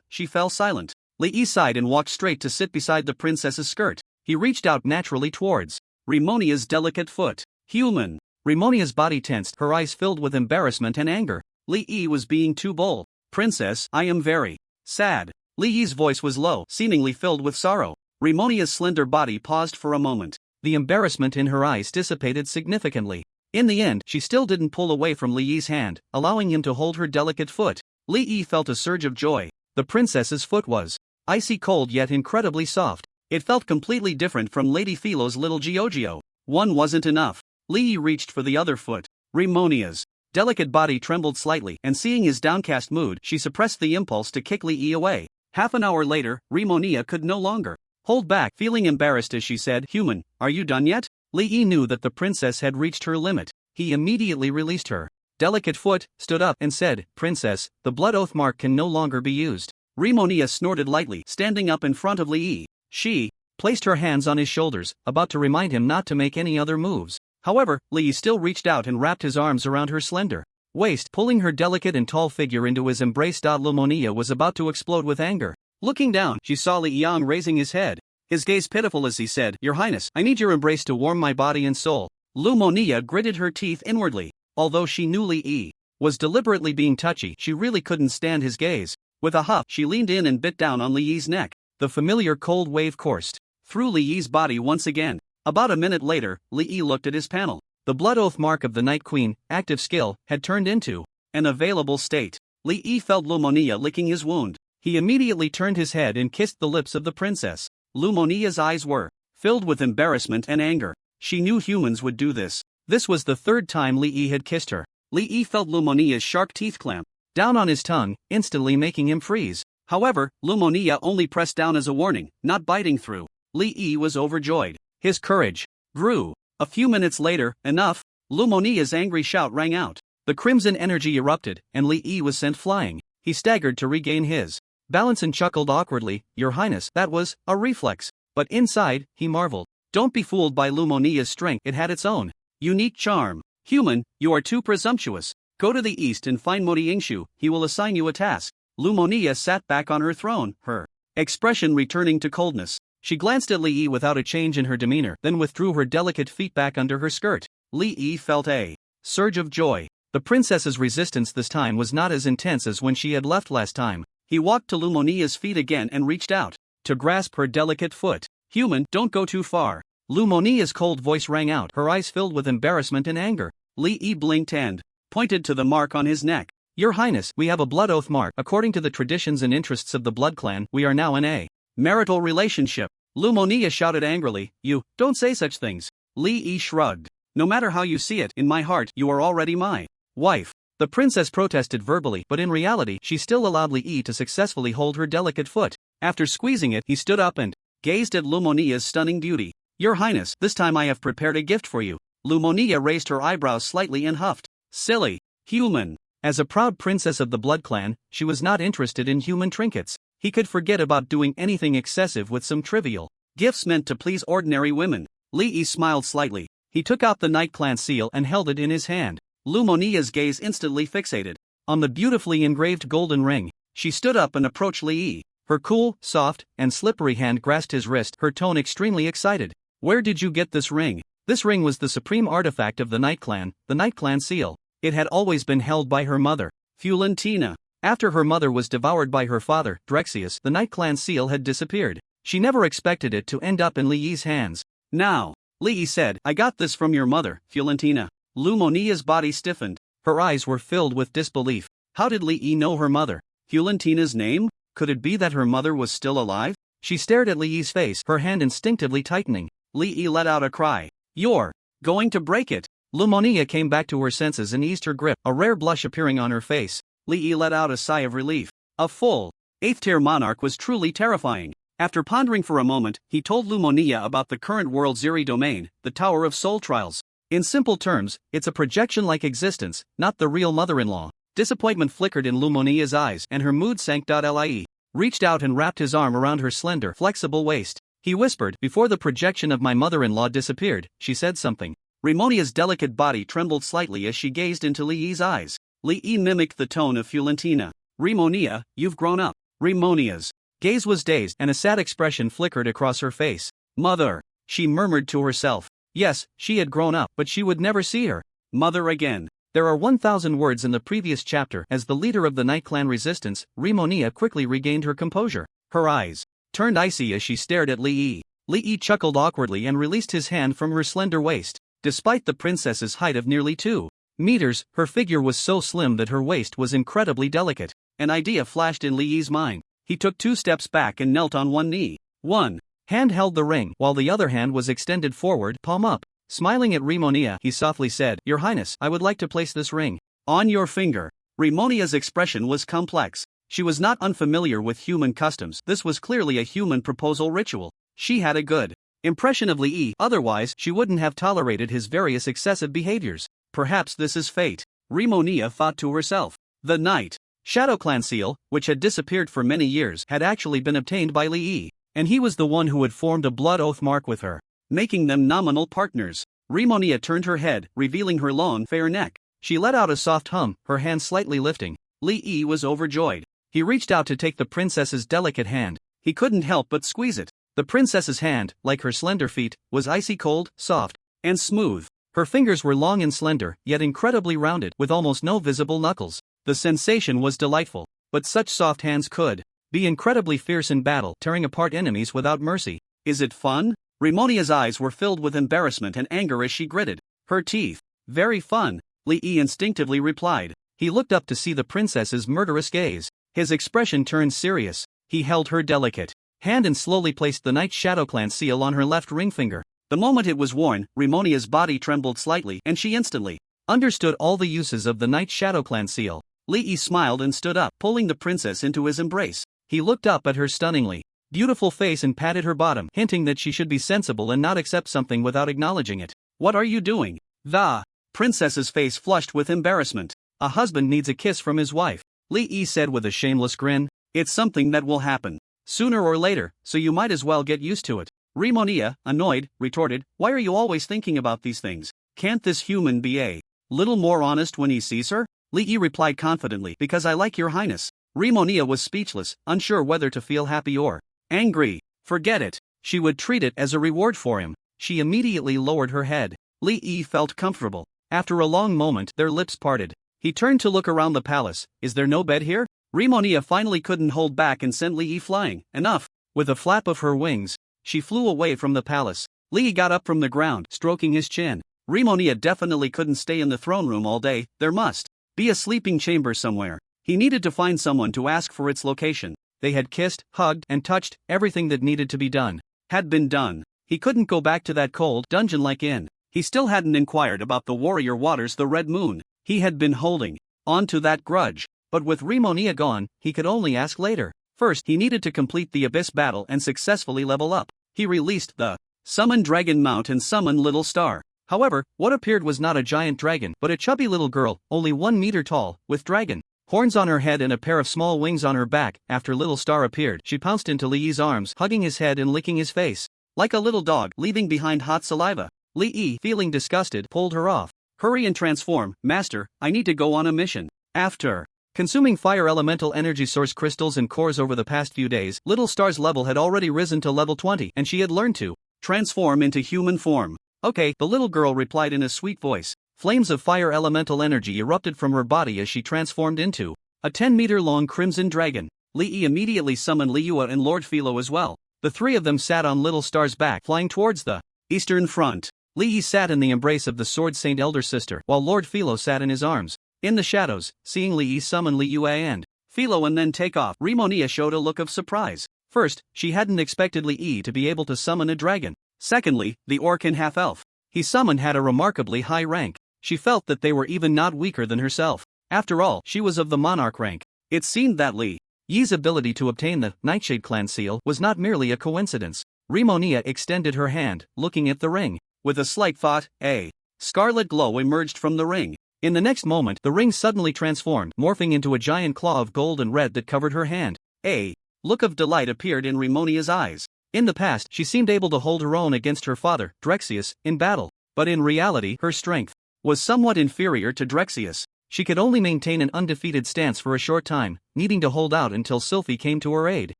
she fell silent. Li Yi sighed and walked straight to sit beside the princess's skirt. He reached out naturally towards Rimonia's delicate foot. Human. Rimonia's body tensed, her eyes filled with embarrassment and anger. Li Yi was being too bold. Princess, I am very sad. Li Yi's voice was low, seemingly filled with sorrow. Rimonia's slender body paused for a moment. The embarrassment in her eyes dissipated significantly. In the end, she still didn't pull away from Li Yi's hand, allowing him to hold her delicate foot. Li Yi felt a surge of joy. The princess's foot was icy cold yet incredibly soft. It felt completely different from Lady Philo's little Giorgio. One wasn't enough. Li Yi reached for the other foot. Rimonia's delicate body trembled slightly, and seeing his downcast mood, she suppressed the impulse to kick Li Yi away. Half an hour later, Rimonia could no longer hold back, feeling embarrassed as she said, Human, are you done yet? Li Yi knew that the princess had reached her limit. He immediately released her delicate foot, stood up and said, Princess, the blood oath mark can no longer be used. Rimonia snorted lightly, standing up in front of Li Yi. She placed her hands on his shoulders, about to remind him not to make any other moves. However, Li Yi still reached out and wrapped his arms around her slender waist, pulling her delicate and tall figure into his embrace. Rimonia was about to explode with anger. Looking down, she saw Li Yang raising his head, his gaze pitiful as he said, Your Highness, I need your embrace to warm my body and soul. Lumonia gritted her teeth inwardly. Although she knew Li Yi was deliberately being touchy, she really couldn't stand his gaze. With a huff, she leaned in and bit down on Li Yi's neck. The familiar cold wave coursed through Li Yi's body once again. About a minute later, Li Yi looked at his panel. The blood oath mark of the Night Queen, active skill, had turned into an available state. Li Yi felt Lumonia licking his wound. He immediately turned his head and kissed the lips of the princess. Lumonia's eyes were filled with embarrassment and anger. She knew humans would do this. This was the third time Li Yi had kissed her. Li Yi felt Lumonia's sharp teeth clamp down on his tongue, instantly making him freeze. However, Lumonia only pressed down as a warning, not biting through. Li Yi was overjoyed. His courage grew. A few minutes later, enough! Lumonia's angry shout rang out. The crimson energy erupted, and Li Yi was sent flying. He staggered to regain his Balanson chuckled awkwardly. Your Highness, that was a reflex. But inside, he marveled. Don't be fooled by Lumonia's strength, it had its own unique charm. Human, you are too presumptuous. Go to the east and find Modi Ingshu, he will assign you a task. Lumonia sat back on her throne, her expression returning to coldness. She glanced at Li Yi without a change in her demeanor, then withdrew her delicate feet back under her skirt. Li Yi felt a surge of joy. The princess's resistance this time was not as intense as when she had left last time. He walked to Lumonia's feet again and reached out to grasp her delicate foot. Human, don't go too far. Lumonia's cold voice rang out, her eyes filled with embarrassment and anger. Li Yi blinked and pointed to the mark on his neck. Your Highness, we have a blood oath mark. According to the traditions and interests of the blood clan, we are now in a marital relationship. Lumonia shouted angrily, You, don't say such things. Li Yi shrugged. No matter how you see it, in my heart, you are already my wife. The princess protested verbally, but in reality, she still allowed Li Yi to successfully hold her delicate foot. After squeezing it, he stood up and gazed at Lumonia's stunning beauty. Your Highness, this time I have prepared a gift for you. Lumonia raised her eyebrows slightly and huffed. Silly. Human. As a proud princess of the blood clan, she was not interested in human trinkets. He could forget about doing anything excessive with some trivial gifts meant to please ordinary women. Li Yi smiled slightly. He took out the Night Clan seal and held it in his hand. Lumonia's gaze instantly fixated on the beautifully engraved golden ring. She stood up and approached Li Yi. Her cool, soft, and slippery hand grasped his wrist, her tone extremely excited. Where did you get this ring? This ring was the supreme artifact of the Night Clan seal. It had always been held by her mother, Fiorentina. After her mother was devoured by her father, Drexius, the Night Clan seal had disappeared. She never expected it to end up in Li Yi's hands. Now, Li Yi said, I got this from your mother, Fiorentina. Lumonia's body stiffened. Her eyes were filled with disbelief. How did Li Yi know her mother? Fiorentina's name? Could it be that her mother was still alive? She stared at Li Yi's face, her hand instinctively tightening. Li Yi let out a cry. You're going to break it. Lumonia came back to her senses and eased her grip, a rare blush appearing on her face. Li Yi let out a sigh of relief. A full 8th-tier monarch was truly terrifying. After pondering for a moment, he told Lumonia about the current world Ziri domain, the Tower of Soul Trials. In simple terms, it's a projection-like existence, not the real mother-in-law. Disappointment flickered in Lumonia's eyes, and her mood sank. Li reached out and wrapped his arm around her slender, flexible waist. He whispered, before the projection of my mother-in-law disappeared, she said something. Remonia's delicate body trembled slightly as she gazed into Li Yi's eyes. Li Yi mimicked the tone of Fiorentina. Remonia, you've grown up. Remonia's gaze was dazed, and a sad expression flickered across her face. Mother, she murmured to herself. Yes, she had grown up, but she would never see her mother again. There are 1,000 words in the previous chapter. As the leader of the Night Clan resistance, Remonia quickly regained her composure. Her eyes turned icy as she stared at Li Yi. Li Yi chuckled awkwardly and released his hand from her slender waist. Despite the princess's height of nearly 2 meters, her figure was so slim that her waist was incredibly delicate. An idea flashed in Li Yi's mind. He took 2 steps back and knelt on one knee. One hand held the ring, while the other hand was extended forward, palm up. Smiling at Remonia, he softly said, Your Highness, I would like to place this ring on your finger. Remonia's expression was complex. She was not unfamiliar with human customs. This was clearly a human proposal ritual. She had a good impression of Li Yi, otherwise she wouldn't have tolerated his various excessive behaviors. Perhaps this is fate, Remonia thought to herself. The Night Shadow Clan seal, which had disappeared for many years, had actually been obtained by Li Yi, and he was the one who had formed a blood oath mark with her, making them nominal partners. Remonia turned her head, revealing her long, fair neck. She let out a soft hum, her hand slightly lifting. Li Yi was overjoyed. He reached out to take the princess's delicate hand. He couldn't help but squeeze it. The princess's hand, like her slender feet, was icy cold, soft, and smooth. Her fingers were long and slender, yet incredibly rounded, with almost no visible knuckles. The sensation was delightful. But such soft hands could be incredibly fierce in battle, tearing apart enemies without mercy. Is it fun? Remonia's eyes were filled with embarrassment and anger as she gritted her teeth. Very fun, Li Yi instinctively replied. He looked up to see the princess's murderous gaze. His expression turned serious. He held her delicate hand and slowly placed the Night Shadow Clan seal on her left ring finger. The moment it was worn, Remonia's body trembled slightly, and she instantly understood all the uses of the Night Shadow Clan seal. Li Yi smiled and stood up, pulling the princess into his embrace. He looked up at her stunningly beautiful face and patted her bottom, hinting that she should be sensible and not accept something without acknowledging it. What are you doing? The princess's face flushed with embarrassment. A husband needs a kiss from his wife, Li Yi said with a shameless grin. It's something that will happen sooner or later, so you might as well get used to it. Rimonia, annoyed, retorted, "Why are you always thinking about these things? Can't this human be a little more honest when he sees her?" Li Yi replied confidently, "Because I like your highness." Rimonia was speechless, unsure whether to feel happy or angry. Forget it. She would treat it as a reward for him. She immediately lowered her head. Li Yi felt comfortable. After a long moment, their lips parted. He turned to look around the palace. "Is there no bed here?" Rimonia finally couldn't hold back and sent Li Yi flying. "Enough." With a flap of her wings, she flew away from the palace. Li Yi got up from the ground, stroking his chin. Rimonia definitely couldn't stay in the throne room all day. There must be a sleeping chamber somewhere. He needed to find someone to ask for its location. They had kissed, hugged, and touched. Everything that needed to be done had been done. He couldn't go back to that cold, dungeon-like inn. He still hadn't inquired about the warrior waters, the Red Moon. He had been holding on to that grudge. But with Rimonia gone, he could only ask later. First, he needed to complete the Abyss battle and successfully level up. He released the Summon Dragon Mount and Summon Little Star. However, what appeared was not a giant dragon, but a chubby little girl, only 1 meter tall, with dragon horns on her head and a pair of small wings on her back. After Little Star appeared, she pounced into Li Yi's arms, hugging his head and licking his face. Like a little dog, leaving behind hot saliva. Li Yi, feeling disgusted, pulled her off. "Hurry and transform, master, I need to go on a mission." After consuming fire elemental energy source crystals and cores over the past few days, Little Star's level had already risen to level 20 and she had learned to transform into human form. "Okay," the little girl replied in a sweet voice. Flames of fire elemental energy erupted from her body as she transformed into a 10-meter-long crimson dragon. Li Yi immediately summoned Liyue and Lord Philo as well. The three of them sat on Little Star's back, flying towards the eastern front. Li Yi sat in the embrace of the Sword Saint elder sister, while Lord Philo sat in his arms. In the shadows, seeing Li Yi summon Liyue and Philo and then take off, Rimonia showed a look of surprise. First, she hadn't expected Li Yi to be able to summon a dragon. Secondly, the orc and half-elf he summoned had a remarkably high rank. She felt that they were even not weaker than herself. After all, she was of the monarch rank. It seemed that Li Yi's ability to obtain the Nightshade Clan seal was not merely a coincidence. Rimonia extended her hand, looking at the ring. With a slight thought, a scarlet glow emerged from the ring. In the next moment, the ring suddenly transformed, morphing into a giant claw of gold and red that covered her hand. A look of delight appeared in Rimonia's eyes. In the past, she seemed able to hold her own against her father, Drexius, in battle. But in reality, her strength was somewhat inferior to Drexius. She could only maintain an undefeated stance for a short time, needing to hold out until Sylphie came to her aid.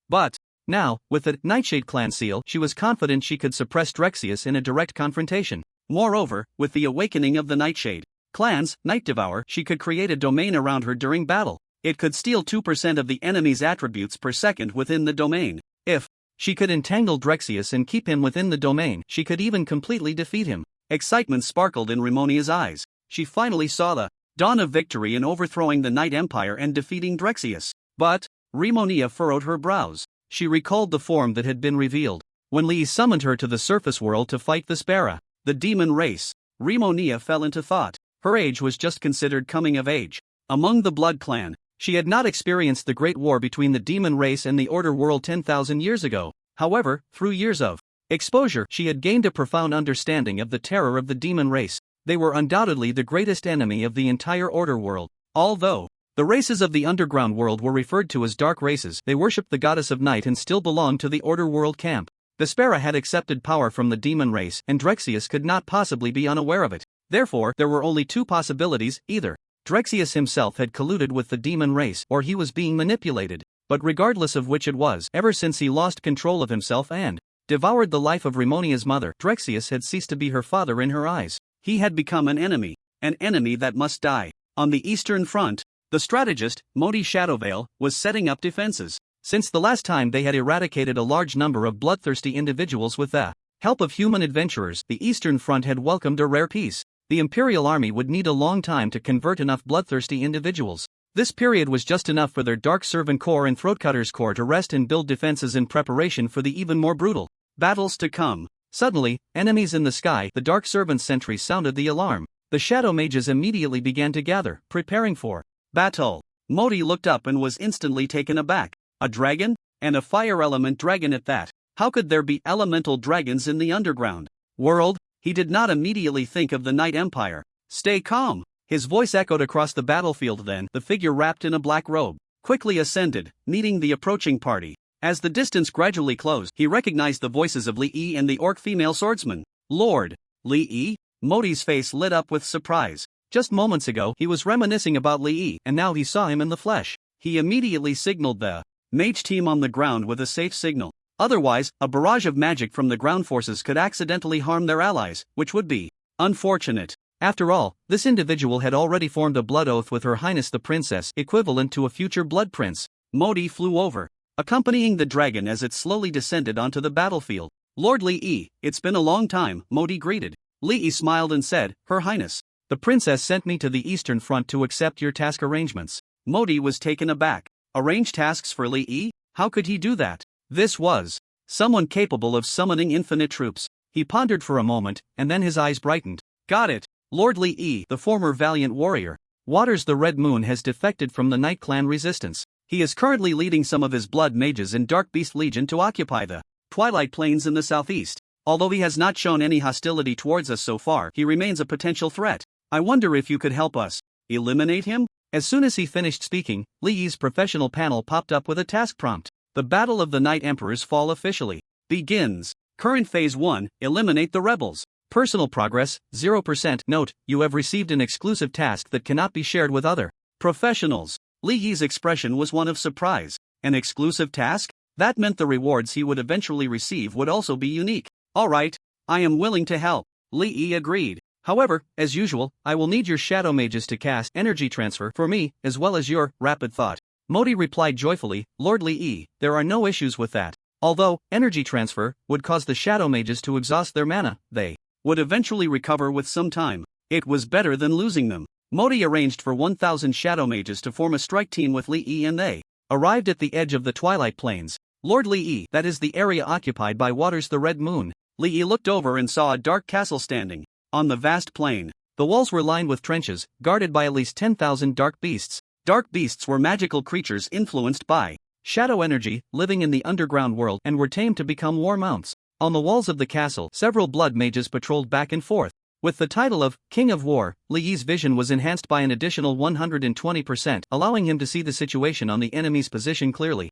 But now, with the Nightshade Clan seal, she was confident she could suppress Drexius in a direct confrontation. Moreover, with the awakening of the Nightshade Clan's Night Devourer, she could create a domain around her during battle. It could steal 2% of the enemy's attributes per second within the domain. If she could entangle Drexius and keep him within the domain, she could even completely defeat him. Excitement sparkled in Rimonia's eyes. She finally saw the dawn of victory in overthrowing the Night Empire and defeating Drexius. But Rimonia furrowed her brows. She recalled the form that had been revealed when Li summoned her to the surface world to fight the Spara, the demon race. Rimonia fell into thought. Her age was just considered coming of age. Among the Blood Clan, she had not experienced the great war between the demon race and the Order world 10,000 years ago. However, through years of exposure, she had gained a profound understanding of the terror of the demon race. They were undoubtedly the greatest enemy of the entire Order world. Although the races of the underground world were referred to as dark races, they worshipped the goddess of night and still belonged to the Order world camp. The Spara had accepted power from the demon race, and Drexius could not possibly be unaware of it. Therefore, there were only two possibilities: either Drexius himself had colluded with the demon race, or he was being manipulated. But regardless of which it was, ever since he lost control of himself and devoured the life of Rimonia's mother, Drexius had ceased to be her father in her eyes. He had become an enemy that must die. On the Eastern Front, the strategist, Modi Shadowveil, was setting up defenses. Since the last time they had eradicated a large number of bloodthirsty individuals with the help of human adventurers, the Eastern Front had welcomed a rare peace. The Imperial Army would need a long time to convert enough bloodthirsty individuals. This period was just enough for their Dark Servant Corps and Throatcutters Corps to rest and build defenses in preparation for the even more brutal battles to come. Suddenly, enemies in the sky, the Dark Servant sentry sounded the alarm. The Shadow Mages immediately began to gather, preparing for battle. Modi looked up and was instantly taken aback. A dragon? And a fire element dragon at that. How could there be elemental dragons in the underground world? He did not immediately think of the Night Empire. Stay calm. His voice echoed across the battlefield. Then, the figure wrapped in a black robe quickly ascended, meeting the approaching party. As the distance gradually closed, he recognized the voices of Li Yi and the orc female swordsman. Lord Li Yi? Modi's face lit up with surprise. Just moments ago he was reminiscing about Li Yi, and now he saw him in the flesh. He immediately signaled the mage team on the ground with a safe signal. Otherwise, a barrage of magic from the ground forces could accidentally harm their allies, which would be unfortunate. After all, this individual had already formed a blood oath with Her Highness the Princess, equivalent to a future blood prince. Modi flew over, accompanying the dragon as it slowly descended onto the battlefield. Lord Li Yi, it's been a long time, Modi greeted. Li Yi smiled and said, Her Highness, the princess sent me to the Eastern Front to accept your task arrangements. Modi was taken aback. Arrange tasks for Li Yi? How could he do that? This was someone capable of summoning infinite troops. He pondered for a moment, and then his eyes brightened. Got it. Lord Li Yi, the former valiant warrior. Waters the Red Moon has defected from the Night Clan resistance. He is currently leading some of his blood mages in Dark Beast Legion to occupy the Twilight Plains in the southeast. Although he has not shown any hostility towards us so far, he remains a potential threat. I wonder if you could help us eliminate him? As soon as he finished speaking, Li Yi's professional panel popped up with a task prompt. The Battle of the Night Emperors Fall officially begins. Current Phase 1, eliminate the rebels. Personal progress, 0%. Note, you have received an exclusive task that cannot be shared with other professionals. Li Yi's expression was one of surprise. An exclusive task? That meant the rewards he would eventually receive would also be unique. Alright, I am willing to help. Li Yi agreed. However, as usual, I will need your shadow mages to cast energy transfer for me, as well as your rapid thought. Modi replied joyfully, Lord Li Yi, there are no issues with that. Although, energy transfer would cause the shadow mages to exhaust their mana, they would eventually recover with some time. It was better than losing them. Modi arranged for 1,000 shadow mages to form a strike team with Li Yi, and they arrived at the edge of the Twilight Plains. Lord Li Yi, that is the area occupied by Waters the Red Moon. Li Yi looked over and saw a dark castle standing on the vast plain. The walls were lined with trenches, guarded by at least 10,000 dark beasts. Dark beasts were magical creatures influenced by shadow energy, living in the underground world, and were tamed to become war mounts. On the walls of the castle, several blood mages patrolled back and forth. With the title of King of War, Li Yi's vision was enhanced by an additional 120%, allowing him to see the situation on the enemy's position clearly.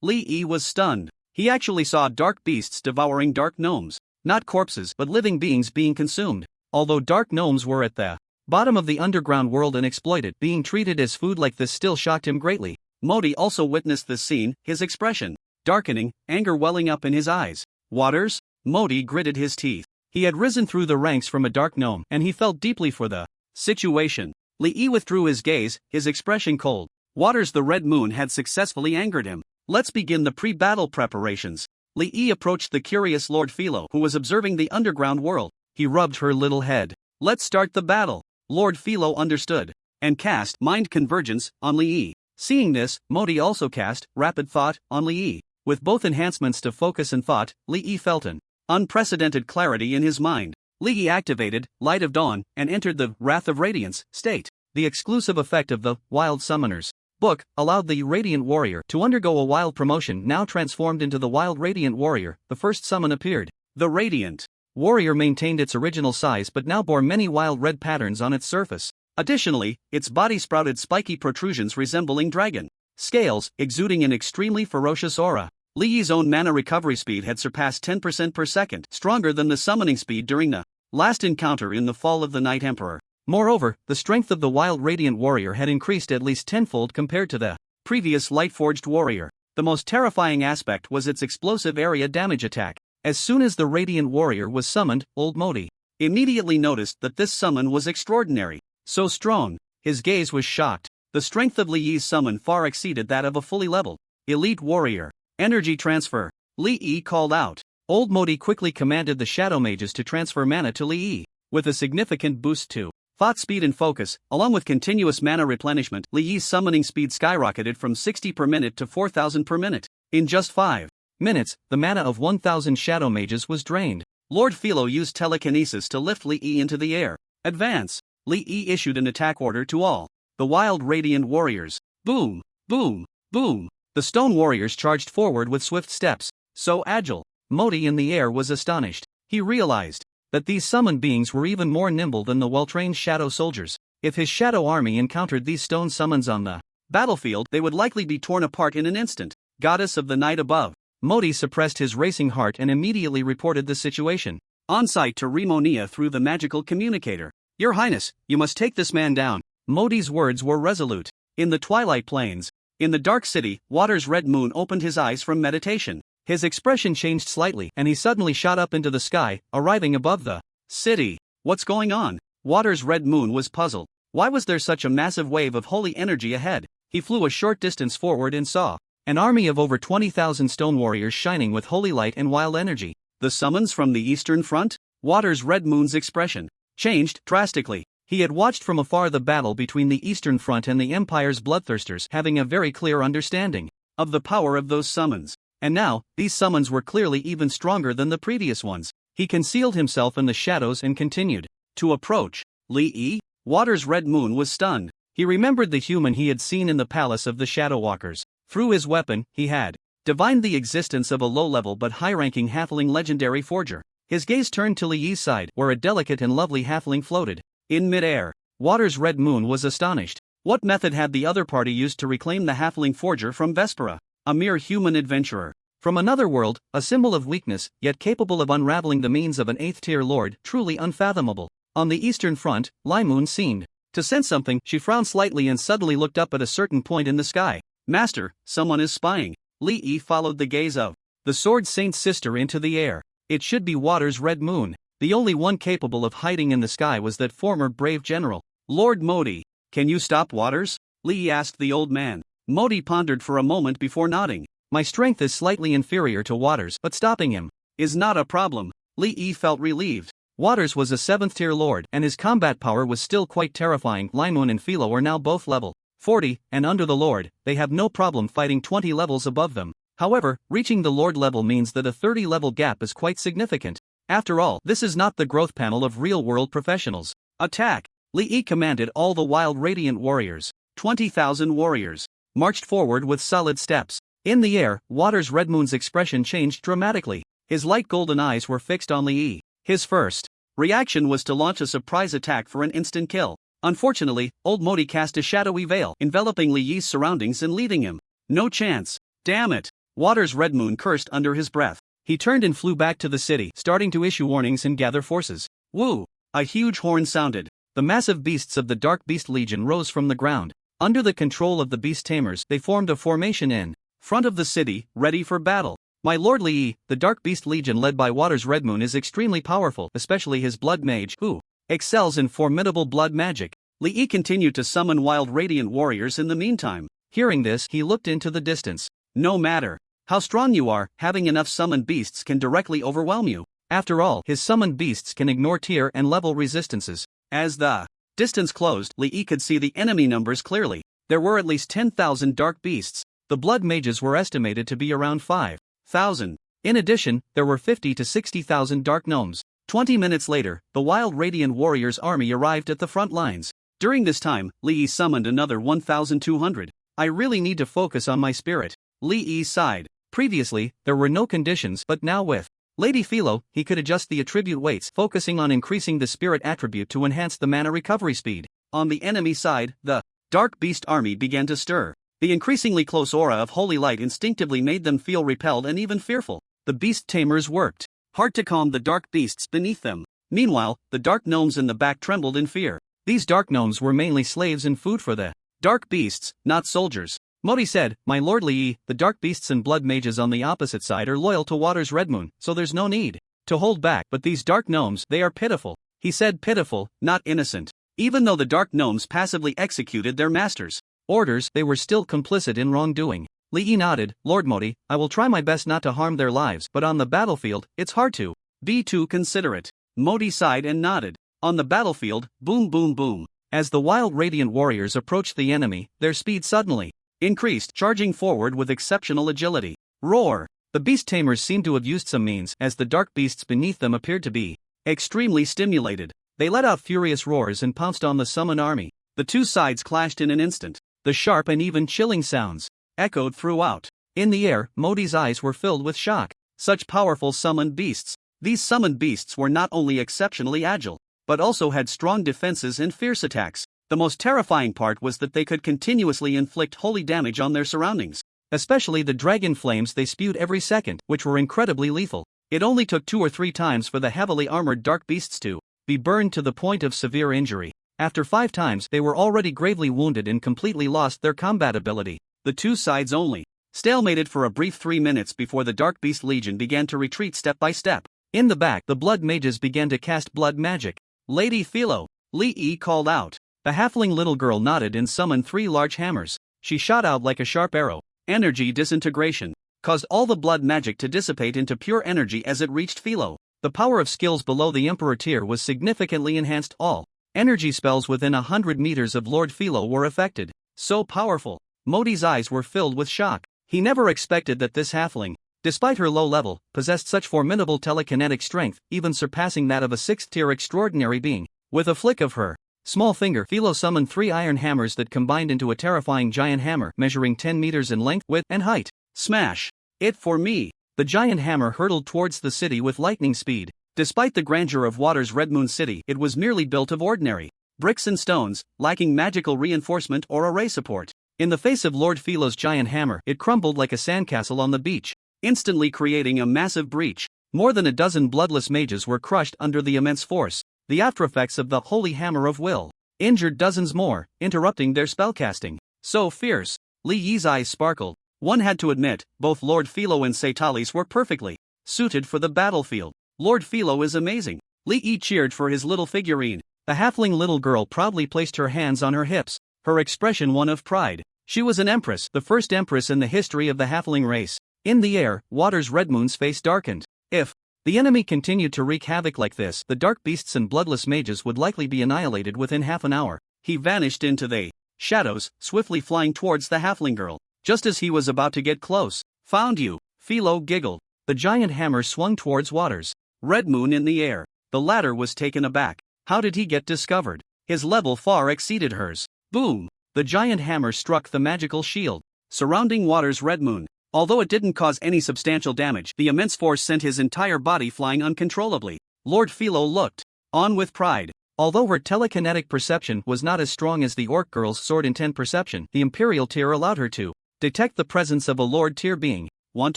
Li Yi was stunned. He actually saw dark beasts devouring dark gnomes. Not corpses, but living beings being consumed. Although dark gnomes were at the bottom of the underground world and exploited, being treated as food like this still shocked him greatly. Modi also witnessed this scene, his expression darkening, anger welling up in his eyes. Waters? Modi gritted his teeth. He had risen through the ranks from a dark gnome, and he felt deeply for the situation. Li Yi withdrew his gaze, his expression cold. Waters the Red Moon had successfully angered him. Let's begin the pre-battle preparations. Li Yi approached the curious Lord Philo, who was observing the underground world. He rubbed her little head. Let's start the battle. Lord Philo understood and cast Mind Convergence on Li Yi. Seeing this, Modi also cast Rapid Thought on Li Yi. With both enhancements to focus and thought, Li Yi felt an unprecedented clarity in his mind. Li Yi activated Light of Dawn and entered the Wrath of Radiance state. The exclusive effect of the Wild Summoners book allowed the Radiant Warrior to undergo a wild promotion. Now transformed into the Wild Radiant Warrior, the first summon appeared. The Radiant Warrior maintained its original size but now bore many wild red patterns on its surface. Additionally, its body sprouted spiky protrusions resembling dragon scales, exuding an extremely ferocious aura. Li Yi's own mana recovery speed had surpassed 10% per second, stronger than the summoning speed during the last encounter in the Fall of the Night Emperor. Moreover, the strength of the Wild Radiant Warrior had increased at least tenfold compared to the previous Light-Forged Warrior. The most terrifying aspect was its explosive area damage attack. As soon as the Radiant Warrior was summoned, Old Modi immediately noticed that this summon was extraordinary. So strong, his gaze was shocked. The strength of Li Yi's summon far exceeded that of a fully leveled Elite Warrior. Energy transfer. Li Yi called out. Old Modi quickly commanded the Shadow Mages to transfer mana to Li Yi. With a significant boost to thought speed and focus, along with continuous mana replenishment, Li Yi's summoning speed skyrocketed from 60 per minute to 4,000 per minute. In just 5 minutes, the mana of 1,000 Shadow Mages was drained. Lord Philo used telekinesis to lift Li Yi into the air. Advance. Li Yi issued an attack order to all the Wild Radiant Warriors. Boom, boom, boom. The Stone Warriors charged forward with swift steps, so agile. Modi in the air was astonished. He realized that these summoned beings were even more nimble than the well-trained shadow soldiers. If his shadow army encountered these stone summons on the battlefield, they would likely be torn apart in an instant. Goddess of the night above. Modi suppressed his racing heart and immediately reported the situation on site to Rimonia through the magical communicator. Your Highness, you must take this man down. Modi's words were resolute. In the twilight plains, in the dark city, Water's red moon opened his eyes from meditation. His expression changed slightly and he suddenly shot up into the sky, arriving above the city. What's going on? Water's red moon was puzzled. Why was there such a massive wave of holy energy ahead? He flew a short distance forward and saw an army of over 20,000 stone warriors shining with holy light and wild energy. The summons from the Eastern Front? Water's red moon's expression changed drastically. He had watched from afar the battle between the Eastern Front and the Empire's bloodthirsters, having a very clear understanding of the power of those summons. And now, these summons were clearly even stronger than the previous ones. He concealed himself in the shadows and continued to approach. Li Yi? Water's red moon was stunned. He remembered the human he had seen in the palace of the Shadow Walkers. Through his weapon, he had divined the existence of a low-level but high-ranking halfling legendary forger. His gaze turned to Li Yi's side, where a delicate and lovely halfling floated in mid-air. Water's red moon was astonished. What method had the other party used to reclaim the halfling forger from Vespera? A mere human adventurer from another world, a symbol of weakness, yet capable of unraveling the means of an 8th-tier lord, truly unfathomable. On the Eastern Front, Li Moon seemed to sense something. She frowned slightly and suddenly looked up at a certain point in the sky. Master, someone is spying. Li Yi followed the gaze of the Sword Saint's sister into the air. It should be Water's red moon. The only one capable of hiding in the sky was that former brave general. Lord Modi, can you stop Waters? Li Yi asked the old man. Modi pondered for a moment before nodding. My strength is slightly inferior to Waters, but stopping him is not a problem. Li Yi felt relieved. Waters was a 7th-tier lord, and his combat power was still quite terrifying. Li Moon and Philo are now both level 40, and under the lord, they have no problem fighting 20 levels above them. However, reaching the lord level means that a 30-level gap is quite significant. After all, this is not the growth panel of real-world professionals. Attack! Li Yi commanded all the wild radiant warriors. 20,000 warriors marched forward with solid steps. In the air, Water's red moon's expression changed dramatically. His light golden eyes were fixed on Li Yi. His first reaction was to launch a surprise attack for an instant kill. Unfortunately, old Modi cast a shadowy veil, enveloping Li Yi's surroundings and leading him. No chance. Damn it. Water's red moon cursed under his breath. He turned and flew back to the city, starting to issue warnings and gather forces. Woo! A huge horn sounded. The massive beasts of the Dark Beast Legion rose from the ground. Under the control of the beast tamers, they formed a formation in front of the city, ready for battle. My lord Li Yi, the Dark Beast Legion led by Water's red moon is extremely powerful, especially his blood mage, who excels in formidable blood magic. Li Yi continued to summon wild radiant warriors in the meantime. Hearing this, he looked into the distance. No matter how strong you are, having enough summoned beasts can directly overwhelm you. After all, his summoned beasts can ignore tier and level resistances. As the distance closed, Li Yi could see the enemy numbers clearly. There were at least 10,000 dark beasts. The blood mages were estimated to be around 5,000. In addition, there were 50 to 60,000 dark gnomes. 20 minutes later, the wild radiant warriors' army arrived at the front lines. During this time, Li Yi summoned another 1,200. I really need to focus on my spirit. Li Yi sighed. Previously, there were no conditions, but now with Lady Philo, he could adjust the attribute weights, focusing on increasing the spirit attribute to enhance the mana recovery speed. On the enemy side, the Dark Beast army began to stir. The increasingly close aura of holy light instinctively made them feel repelled and even fearful. The beast tamers worked hard to calm the dark beasts beneath them. Meanwhile, the dark gnomes in the back trembled in fear. These dark gnomes were mainly slaves and food for the dark beasts, not soldiers. Modi said, My lord Li Yi, the dark beasts and blood mages on the opposite side are loyal to Water's red moon, so there's no need to hold back. But these dark gnomes, they are pitiful. He said pitiful, not innocent. Even though the dark gnomes passively executed their masters' orders, they were still complicit in wrongdoing. Li Yi nodded. Lord Modi, I will try my best not to harm their lives, but on the battlefield, it's hard to be too considerate. Modi sighed and nodded. On the battlefield, boom boom boom. As the wild radiant warriors approached the enemy, their speed suddenly increased, charging forward with exceptional agility. Roar! The beast tamers seemed to have used some means, as the dark beasts beneath them appeared to be extremely stimulated. They let out furious roars and pounced on the summoned army. The two sides clashed in an instant. The sharp and even chilling sounds echoed throughout. In the air, Modi's eyes were filled with shock. Such powerful summoned beasts. These summoned beasts were not only exceptionally agile, but also had strong defenses and fierce attacks. The most terrifying part was that they could continuously inflict holy damage on their surroundings, especially the dragon flames they spewed every second, which were incredibly lethal. It only took 2 or 3 times for the heavily armored dark beasts to be burned to the point of severe injury. After 5 times, they were already gravely wounded and completely lost their combat ability. The two sides only stalemated for a brief 3 minutes before the Dark Beast Legion began to retreat step by step. In the back, the blood mages began to cast blood magic. Lady Philo, Li Yi called out. The halfling little girl nodded and summoned 3 large hammers. She shot out like a sharp arrow. Energy disintegration caused all the blood magic to dissipate into pure energy as it reached Philo. The power of skills below the Emperor tier was significantly enhanced. All energy spells within 100 meters of Lord Philo were affected. So powerful. Modi's eyes were filled with shock. He never expected that this halfling, despite her low level, possessed such formidable telekinetic strength, even surpassing that of a 6th tier extraordinary being. With a flick of her small finger, Philo summoned 3 iron hammers that combined into a terrifying giant hammer measuring 10 meters in length, width, and height. Smash! It for me! The giant hammer hurtled towards the city with lightning speed. Despite the grandeur of Water's Red Moon City, it was merely built of ordinary bricks and stones, lacking magical reinforcement or array support. In the face of Lord Philo's giant hammer, it crumbled like a sandcastle on the beach, instantly creating a massive breach. More than a dozen bloodless mages were crushed under the immense force. The aftereffects of the Holy Hammer of Will injured dozens more, interrupting their spellcasting. So fierce. Li Yi's eyes sparkled. One had to admit, both Lord Philo and Satalis were perfectly suited for the battlefield. Lord Philo is amazing. Li Yi cheered for his little figurine. The halfling little girl proudly placed her hands on her hips, her expression one of pride. She was an empress, the first empress in the history of the halfling race. In the air, Water's Red Moon's face darkened. If the enemy continued to wreak havoc like this, the dark beasts and bloodless mages would likely be annihilated within half an hour. He vanished into the shadows, swiftly flying towards the halfling girl. Just as he was about to get close. Found you, Philo giggled. The giant hammer swung towards Water's Red Moon in the air. The latter was taken aback. How did he get discovered? His level far exceeded hers. Boom! The giant hammer struck the magical shield surrounding Water's Red Moon. Although it didn't cause any substantial damage, the immense force sent his entire body flying uncontrollably. Lord Philo looked on with pride. Although her telekinetic perception was not as strong as the Orc girl's sword intent perception, the Imperial tier allowed her to detect the presence of a Lord tier being. Want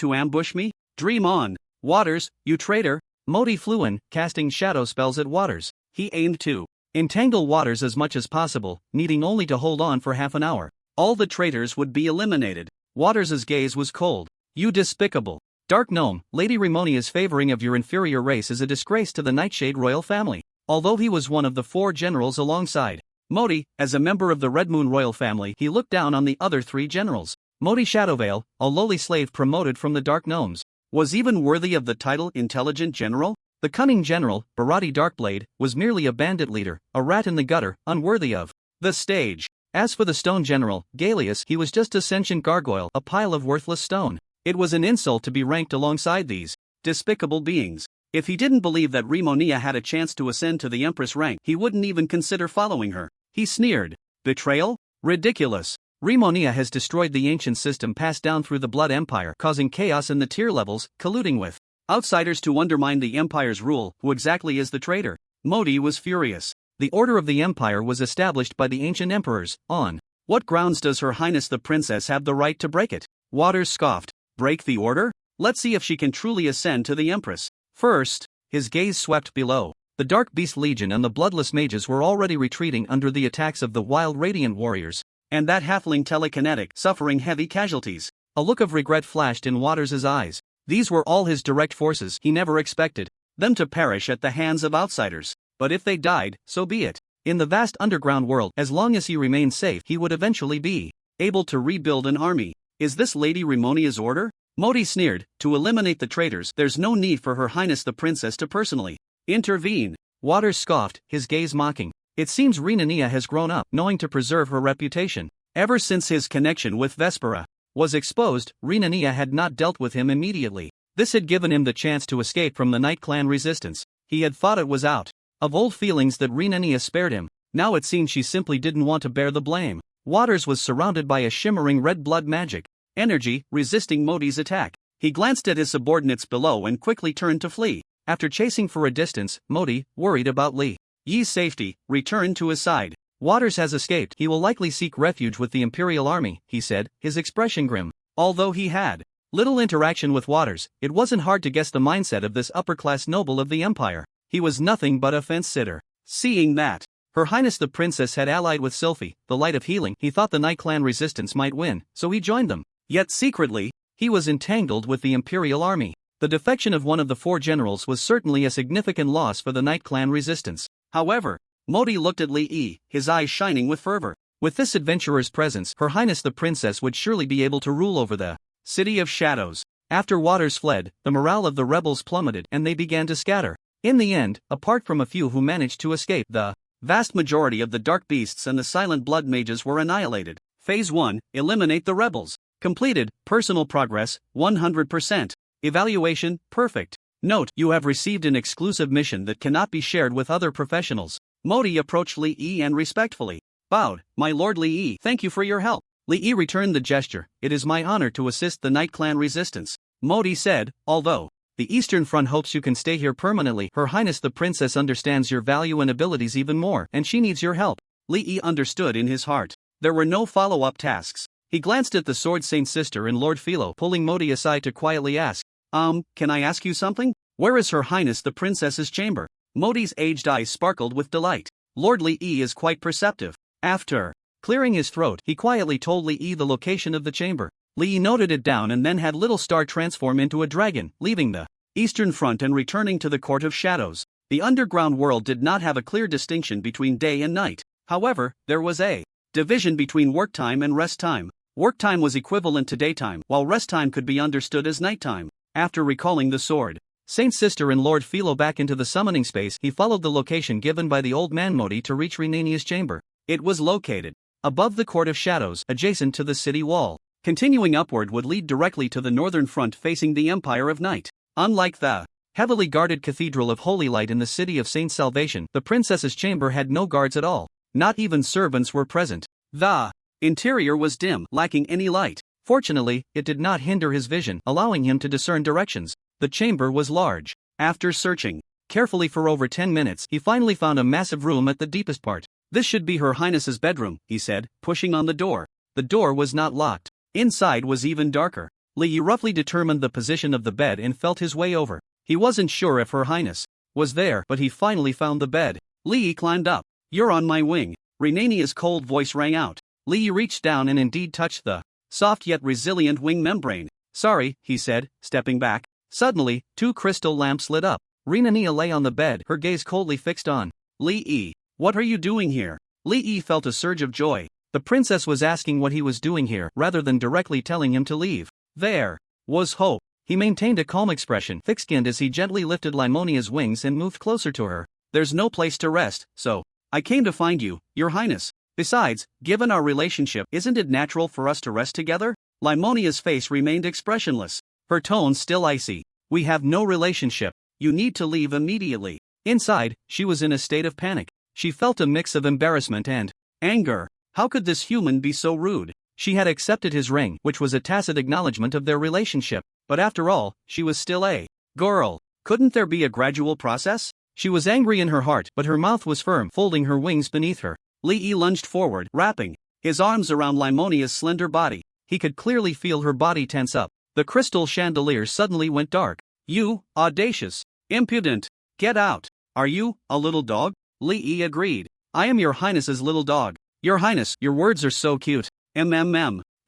to ambush me? Dream on, Waters, you traitor! Modi flew in, casting shadow spells at Waters. He aimed to entangle Waters as much as possible, needing only to hold on for half an hour. All the traitors would be eliminated. Waters' gaze was cold. You despicable Dark Gnome, Lady Ramonia's favoring of your inferior race is a disgrace to the Nightshade royal family. Although he was one of the 4 generals alongside Modi, as a member of the Red Moon royal family, he looked down on the other 3 generals. Modi Shadowveil, a lowly slave promoted from the Dark Gnomes, was even worthy of the title Intelligent General. The cunning general, Barati Darkblade, was merely a bandit leader, a rat in the gutter, unworthy of the stage. As for the stone general, Galeus, he was just a sentient gargoyle, a pile of worthless stone. It was an insult to be ranked alongside these despicable beings. If he didn't believe that Rimonia had a chance to ascend to the Empress rank, he wouldn't even consider following her. He sneered. Betrayal? Ridiculous. Rimonia has destroyed the ancient system passed down through the Blood Empire, causing chaos in the tier levels, colluding with outsiders to undermine the Empire's rule. Who exactly is the traitor? Modi was furious. The Order of the Empire was established by the ancient emperors. On what grounds does Her Highness the Princess have the right to break it? Waters scoffed. Break the order? Let's see if she can truly ascend to the Empress. First, his gaze swept below. The Dark Beast Legion and the Bloodless Mages were already retreating under the attacks of the Wild Radiant Warriors, and that halfling telekinetic suffering heavy casualties. A look of regret flashed in Waters' eyes. These were all his direct forces. He never expected them to perish at the hands of outsiders. But if they died, so be it. In the vast underground world, as long as he remained safe, he would eventually be able to rebuild an army. Is this Lady Ramonia's order? Modi sneered. To eliminate the traitors, there's no need for Her Highness the Princess to personally intervene. Waters scoffed, his gaze mocking. It seems Renania has grown up, knowing to preserve her reputation. Ever since his connection with Vespera was exposed, Renania had not dealt with him immediately. This had given him the chance to escape from the Night Clan resistance. He had thought it was out of old feelings that Renania spared him. Now it seemed she simply didn't want to bear the blame. Waters was surrounded by a shimmering red blood magic energy, resisting Modi's attack. He glanced at his subordinates below and quickly turned to flee. After chasing for a distance, Modi, worried about Li Yi's safety, returned to his side. Waters has escaped. He will likely seek refuge with the Imperial Army, he said, his expression grim. Although he had little interaction with Waters, it wasn't hard to guess the mindset of this upper-class noble of the Empire. He was nothing but a fence-sitter. Seeing that Her Highness the Princess had allied with Sylphie, the Light of Healing, he thought the Night Clan resistance might win, so he joined them. Yet secretly, he was entangled with the Imperial Army. The defection of one of the 4 generals was certainly a significant loss for the Night Clan resistance. However, Modi looked at Li Yi, his eyes shining with fervor. With this adventurer's presence, Her Highness the Princess would surely be able to rule over the City of Shadows. After Waters fled, the morale of the rebels plummeted and they began to scatter. In the end, apart from a few who managed to escape, the vast majority of the Dark Beasts and the Silent Blood Mages were annihilated. Phase 1, Eliminate the rebels. Completed, personal progress, 100%. Evaluation, perfect. Note, you have received an exclusive mission that cannot be shared with other professionals. Modi approached Li Yi and respectfully bowed. My Lord Li Yi, thank you for your help. Li Yi returned the gesture. It is my honor to assist the Night Clan resistance. Modi said, although the Eastern Front hopes you can stay here permanently, Her Highness the Princess understands your value and abilities even more, and she needs your help. Li Yi understood in his heart. There were no follow-up tasks. He glanced at the Sword Saint sister and Lord Philo, pulling Modi aside to quietly ask, can I ask you something? Where is Her Highness the Princess's chamber? Modi's aged eyes sparkled with delight. Lord Li Yi is quite perceptive. After clearing his throat, he quietly told Li Yi the location of the chamber. Li Yi noted it down and then had Little Star transform into a dragon, leaving the Eastern Front and returning to the Court of Shadows. The underground world did not have a clear distinction between day and night. However, there was a division between work time and rest time. Work time was equivalent to daytime, while rest time could be understood as nighttime. After recalling the Sword Saint sister and Lord Philo back into the summoning space, he followed the location given by the old man Modi to reach Renania's chamber. It was located above the Court of Shadows, adjacent to the city wall. Continuing upward would lead directly to the northern front facing the Empire of Night. Unlike the heavily guarded Cathedral of Holy Light in the city of Saint Salvation, the princess's chamber had no guards at all. Not even servants were present. The interior was dim, lacking any light. Fortunately, it did not hinder his vision, allowing him to discern directions. The chamber was large. After searching carefully for over 10 minutes, he finally found a massive room at the deepest part. This should be Her Highness's bedroom, he said, pushing on the door. The door was not locked. Inside was even darker. Li Yi roughly determined the position of the bed and felt his way over. He wasn't sure if Her Highness was there, but he finally found the bed. Li Yi climbed up. You're on my wing. Renania's cold voice rang out. Li Yi reached down and indeed touched the soft yet resilient wing membrane. Sorry, he said, stepping back. Suddenly, 2 crystal lamps lit up. Renania lay on the bed, her gaze coldly fixed on Li Yi. What are you doing here? Li Yi felt a surge of joy. The princess was asking what he was doing here, rather than directly telling him to leave. There was hope. He maintained a calm expression, thick-skinned as he gently lifted Limonia's wings and moved closer to her. There's no place to rest, so I came to find you, Your Highness. Besides, given our relationship, isn't it natural for us to rest together? Limonia's face remained expressionless, her tone still icy. We have no relationship. You need to leave immediately. Inside, she was in a state of panic. She felt a mix of embarrassment and anger. How could this human be so rude? She had accepted his ring, which was a tacit acknowledgement of their relationship, but after all, she was still a girl. Couldn't there be a gradual process? She was angry in her heart, but her mouth was firm, folding her wings beneath her. Li Yi lunged forward, wrapping his arms around Limonia's slender body. He could clearly feel her body tense up. The crystal chandelier suddenly went dark. You, audacious, impudent, get out. Are you a little dog? Li Yi agreed. I am Your Highness's little dog. Your Highness, your words are so cute.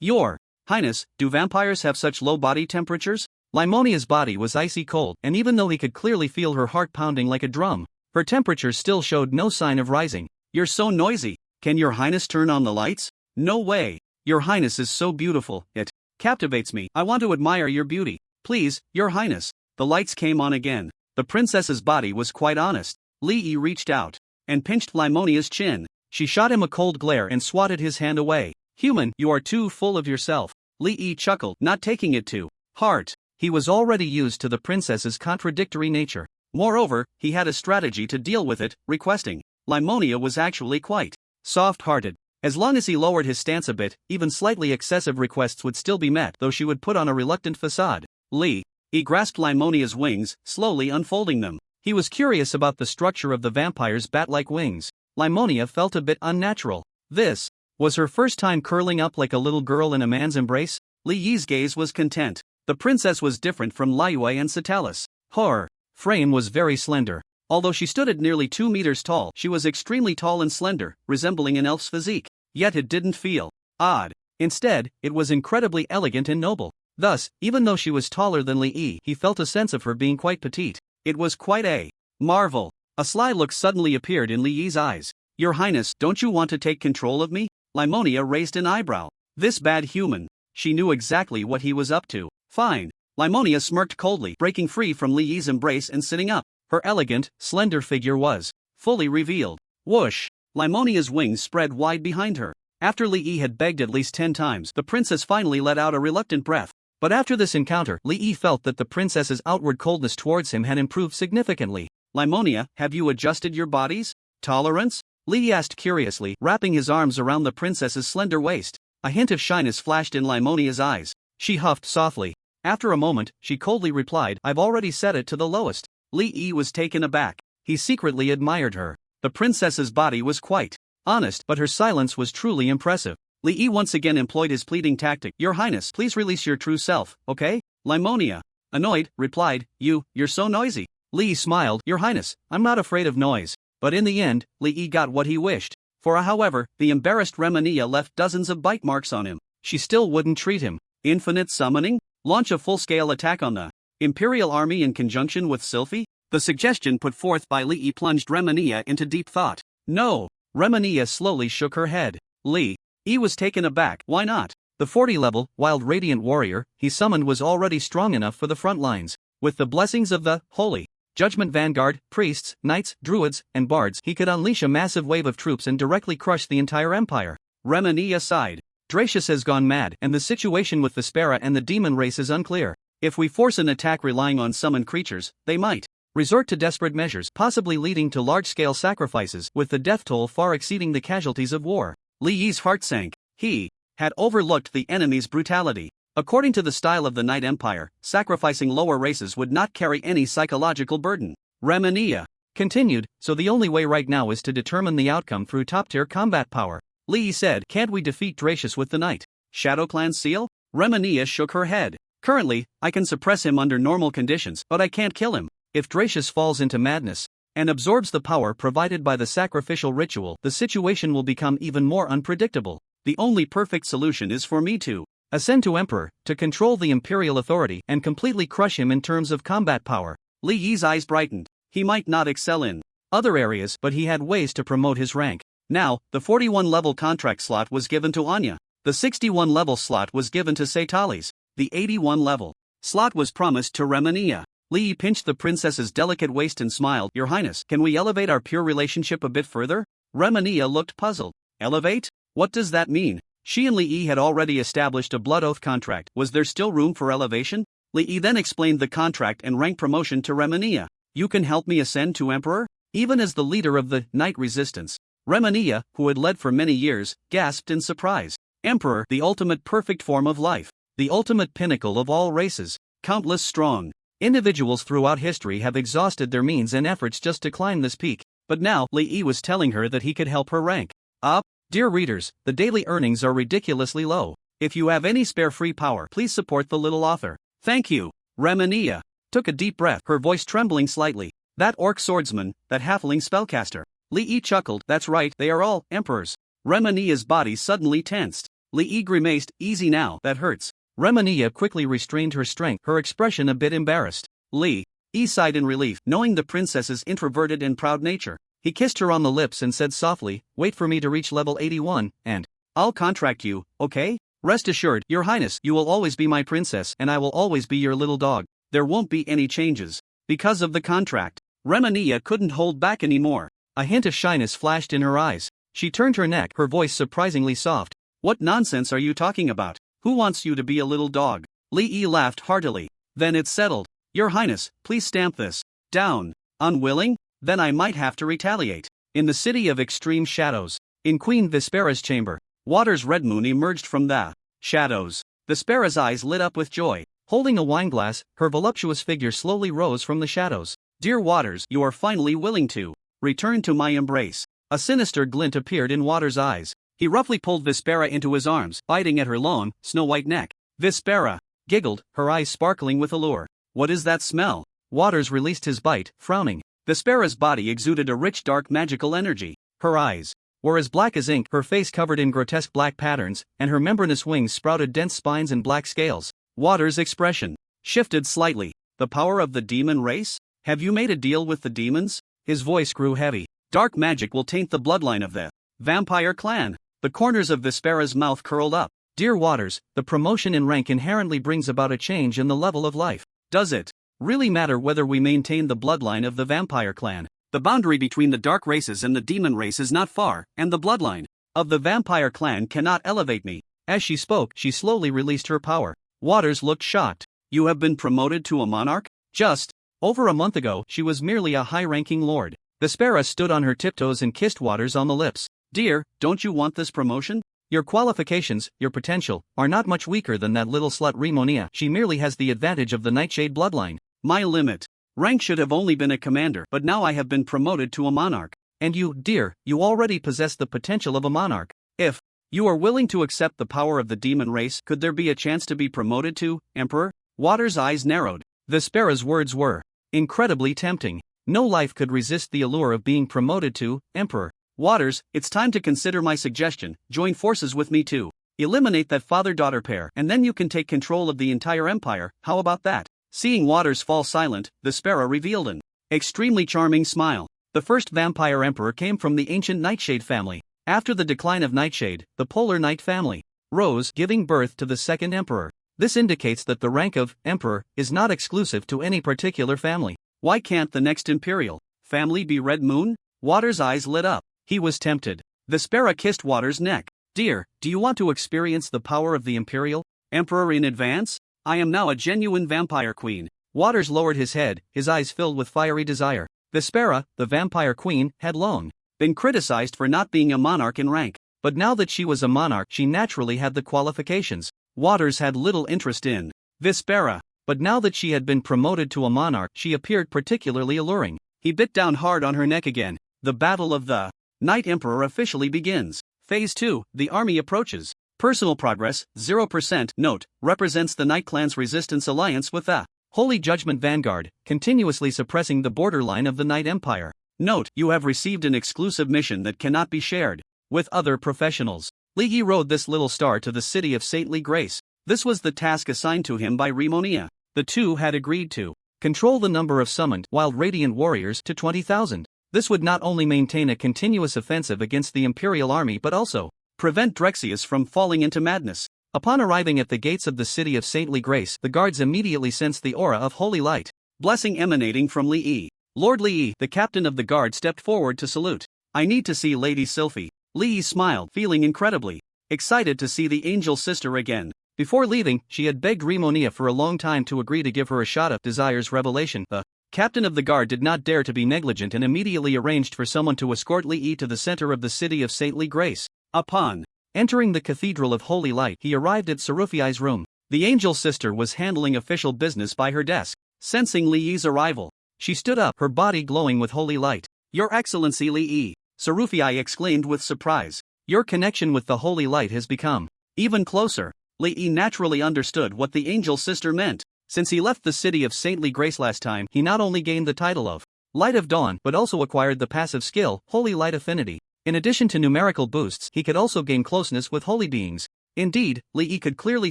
Your Highness, do vampires have such low body temperatures? Limonia's body was icy cold, and even though he could clearly feel her heart pounding like a drum, her temperature still showed no sign of rising. You're so noisy. Can Your Highness turn on the lights? No way. Your Highness is so beautiful, it captivates me. I want to admire your beauty. Please, Your Highness. The lights came on again. The princess's body was quite honest. Li Yi reached out and pinched Limonia's chin. She shot him a cold glare and swatted his hand away. Human, you are too full of yourself. Li Yi chuckled, not taking it to heart. He was already used to the princess's contradictory nature. Moreover, he had a strategy to deal with it, requesting. Limonia was actually quite soft-hearted. As long as he lowered his stance a bit, even slightly excessive requests would still be met, though she would put on a reluctant facade. Li Yi grasped Limonia's wings, slowly unfolding them. He was curious about the structure of the vampire's bat-like wings. Limonia felt a bit unnatural. This was her first time curling up like a little girl in a man's embrace. Li Yi's gaze was content. The princess was different from Liyue and Subtitles. Her frame was very slender. Although she stood at nearly 2 meters tall, she was extremely tall and slender, resembling an elf's physique. Yet it didn't feel odd. Instead, it was incredibly elegant and noble. Thus, even though she was taller than Li Yi, he felt a sense of her being quite petite. It was quite a marvel. A sly look suddenly appeared in Li Yi's eyes. Your Highness, don't you want to take control of me? Limonia raised an eyebrow. This bad human. She knew exactly what he was up to. Fine. Limonia smirked coldly, breaking free from Li Yi's embrace and sitting up. Her elegant, slender figure was fully revealed. Whoosh! Limonia's wings spread wide behind her. After Li Yi had begged at least 10 times, the princess finally let out a reluctant breath. But after this encounter, Li Yi felt that the princess's outward coldness towards him had improved significantly. Limonia, have you adjusted your body's tolerance? Li Yi asked curiously, wrapping his arms around the princess's slender waist. A hint of shyness flashed in Limonia's eyes. She huffed softly. After a moment, she coldly replied, I've already set it to the lowest. Li Yi was taken aback. He secretly admired her. The princess's body was quite honest, but her silence was truly impressive. Li Yi once again employed his pleading tactic. Your Highness, please release your true self, okay? Limonia, annoyed, replied, You're so noisy. Li Yi smiled. Your Highness, I'm not afraid of noise. But in the end, Li Yi got what he wished. However, the embarrassed Remania left dozens of bite marks on him. She still wouldn't treat him. Infinite summoning? Launch a full-scale attack on the Imperial Army in conjunction with Sylphie? The suggestion put forth by Li Yi plunged Remania into deep thought. No. Remania slowly shook her head. Li Yi was taken aback. Why not? The 40-level, wild radiant warrior he summoned was already strong enough for the front lines. With the blessings of the Holy Judgment Vanguard, priests, knights, druids, and bards, he could unleash a massive wave of troops and directly crush the entire empire. Remania sighed. Dracius has gone mad, and the situation with the Spera and the demon race is unclear. If we force an attack relying on summoned creatures, they might resort to desperate measures, possibly leading to large-scale sacrifices, with the death toll far exceeding the casualties of war. Li Yi's heart sank. He had overlooked the enemy's brutality. According to the style of the Night Empire, sacrificing lower races would not carry any psychological burden. Remania continued, so the only way right now is to determine the outcome through top-tier combat power. Li Yi said, can't we defeat Dracius with the Night Shadow Clan seal? Remania shook her head. Currently, I can suppress him under normal conditions, but I can't kill him. If Dracius falls into madness and absorbs the power provided by the sacrificial ritual, the situation will become even more unpredictable. The only perfect solution is for me to ascend to Emperor, to control the Imperial authority and completely crush him in terms of combat power. Li Yi's eyes brightened. He might not excel in other areas, but he had ways to promote his rank. Now, the 41-level contract slot was given to Anya. The 61-level slot was given to Subtitles. The 81-level slot was promised to Remania. Li Yi pinched the princess's delicate waist and smiled. Your Highness, can we elevate our pure relationship a bit further? Remania looked puzzled. Elevate? What does that mean? She and Li Yi had already established a blood oath contract. Was there still room for elevation? Li Yi then explained the contract and rank promotion to Remania. You can help me ascend to Emperor? Even as the leader of the Night Resistance, Remania, who had led for many years, gasped in surprise. Emperor, the ultimate perfect form of life. The ultimate pinnacle of all races. Countless strong individuals throughout history have exhausted their means and efforts just to climb this peak. But now, Li Yi was telling her that he could help her rank up. Dear readers, the daily earnings are ridiculously low. If you have any spare free power, please support the little author. Thank you. Remania took a deep breath, her voice trembling slightly. That orc swordsman, that halfling spellcaster. Li Yi chuckled. That's right, they are all emperors. Remania's body suddenly tensed. Li Yi grimaced. Easy now, that hurts. Remania quickly restrained her strength, her expression a bit embarrassed. Li Yi sighed in relief, knowing the princess's introverted and proud nature. He kissed her on the lips and said softly, wait for me to reach level 81, and I'll contract you, okay? Rest assured, Your Highness, you will always be my princess and I will always be your little dog. There won't be any changes. Because of the contract. Remania couldn't hold back anymore. A hint of shyness flashed in her eyes. She turned her neck, her voice surprisingly soft. What nonsense are you talking about? Who wants you to be a little dog? Li Yi laughed heartily. Then it's settled. Your Highness, please stamp this down. Unwilling? Then I might have to retaliate. In the city of extreme shadows, in Queen Vespera's chamber, Water's red moon emerged from the shadows. Vespera's eyes lit up with joy. Holding a wineglass, her voluptuous figure slowly rose from the shadows. Dear Waters, you are finally willing to return to my embrace. A sinister glint appeared in Water's eyes. He roughly pulled Vespera into his arms, biting at her long, snow-white neck. Vespera giggled, her eyes sparkling with allure. What is that smell? Waters released his bite, frowning. Vespera's body exuded a rich dark magical energy. Her eyes were as black as ink, her face covered in grotesque black patterns, and her membranous wings sprouted dense spines and black scales. Waters' expression shifted slightly. The power of the demon race? Have you made a deal with the demons? His voice grew heavy. Dark magic will taint the bloodline of the vampire clan. The corners of Vespera's mouth curled up. Dear Waters, the promotion in rank inherently brings about a change in the level of life. Does it really matter whether we maintain the bloodline of the vampire clan? The boundary between the dark races and the demon race is not far, and the bloodline of the vampire clan cannot elevate me. As she spoke, she slowly released her power. Waters looked shocked. You have been promoted to a monarch? Just over a month ago, she was merely a high-ranking lord. Vespera stood on her tiptoes and kissed Waters on the lips. Dear, don't you want this promotion? Your qualifications, your potential, are not much weaker than that little slut Rimonia. She merely has the advantage of the Nightshade bloodline. My limit rank should have only been a commander, but now I have been promoted to a monarch. And you, dear, you already possess the potential of a monarch. If you are willing to accept the power of the demon race, could there be a chance to be promoted to emperor? Waters' eyes narrowed. Vespera's words were incredibly tempting. No life could resist the allure of being promoted to emperor. Waters, it's time to consider my suggestion. Join forces with me too. Eliminate that father-daughter pair, and then you can take control of the entire empire. How about that? Seeing Waters fall silent, Vespera revealed an extremely charming smile. The first vampire emperor came from the ancient Nightshade family. After the decline of Nightshade, the Polar Night family rose, giving birth to the second emperor. This indicates that the rank of emperor is not exclusive to any particular family. Why can't the next imperial family be Red Moon? Waters' eyes lit up. He was tempted. Vespera kissed Waters' neck. Dear, do you want to experience the power of the imperial emperor in advance? I am now a genuine vampire queen. Waters lowered his head, his eyes filled with fiery desire. Vespera, the vampire queen, had long been criticized for not being a monarch in rank. But now that she was a monarch, she naturally had the qualifications. Waters had little interest in Vespera. But now that she had been promoted to a monarch, she appeared particularly alluring. He bit down hard on her neck again. The battle of the Night Emperor officially begins. Phase 2, the army approaches. Personal progress, 0%. Note, represents the Night Clan's resistance alliance with the Holy Judgment Vanguard, continuously suppressing the borderline of the Night Empire. Note, you have received an exclusive mission that cannot be shared with other professionals. Li Yi rode this little star to the city of Saintly Grace. This was the task assigned to him by Rimonia. The two had agreed to control the number of summoned wild radiant warriors to 20,000. This would not only maintain a continuous offensive against the Imperial army but also prevent Drexius from falling into madness. Upon arriving at the gates of the city of Saintly Grace, the guards immediately sensed the aura of holy light, blessing emanating from Li Yi. Lord Li Yi, the captain of the guard, stepped forward to salute. I need to see Lady Sylphie. Li Yi smiled, feeling incredibly excited to see the angel sister again. Before leaving, she had begged Rimonia for a long time to agree to give her a shot at Desire's revelation. The captain of the guard did not dare to be negligent and immediately arranged for someone to escort Li Yi to the center of the city of Saintly Grace. Upon entering the Cathedral of Holy Light, he arrived at Sarufiai's room. The angel sister was handling official business by her desk. Sensing Li Yi's arrival, she stood up, her body glowing with holy light. Your Excellency Li Yi, Sarufiai exclaimed with surprise. Your connection with the holy light has become even closer. Li Yi naturally understood what the angel sister meant. Since he left the city of Saintly Grace last time, he not only gained the title of Light of Dawn but also acquired the passive skill, Holy Light Affinity. In addition to numerical boosts, he could also gain closeness with holy beings. Indeed, Li Yi could clearly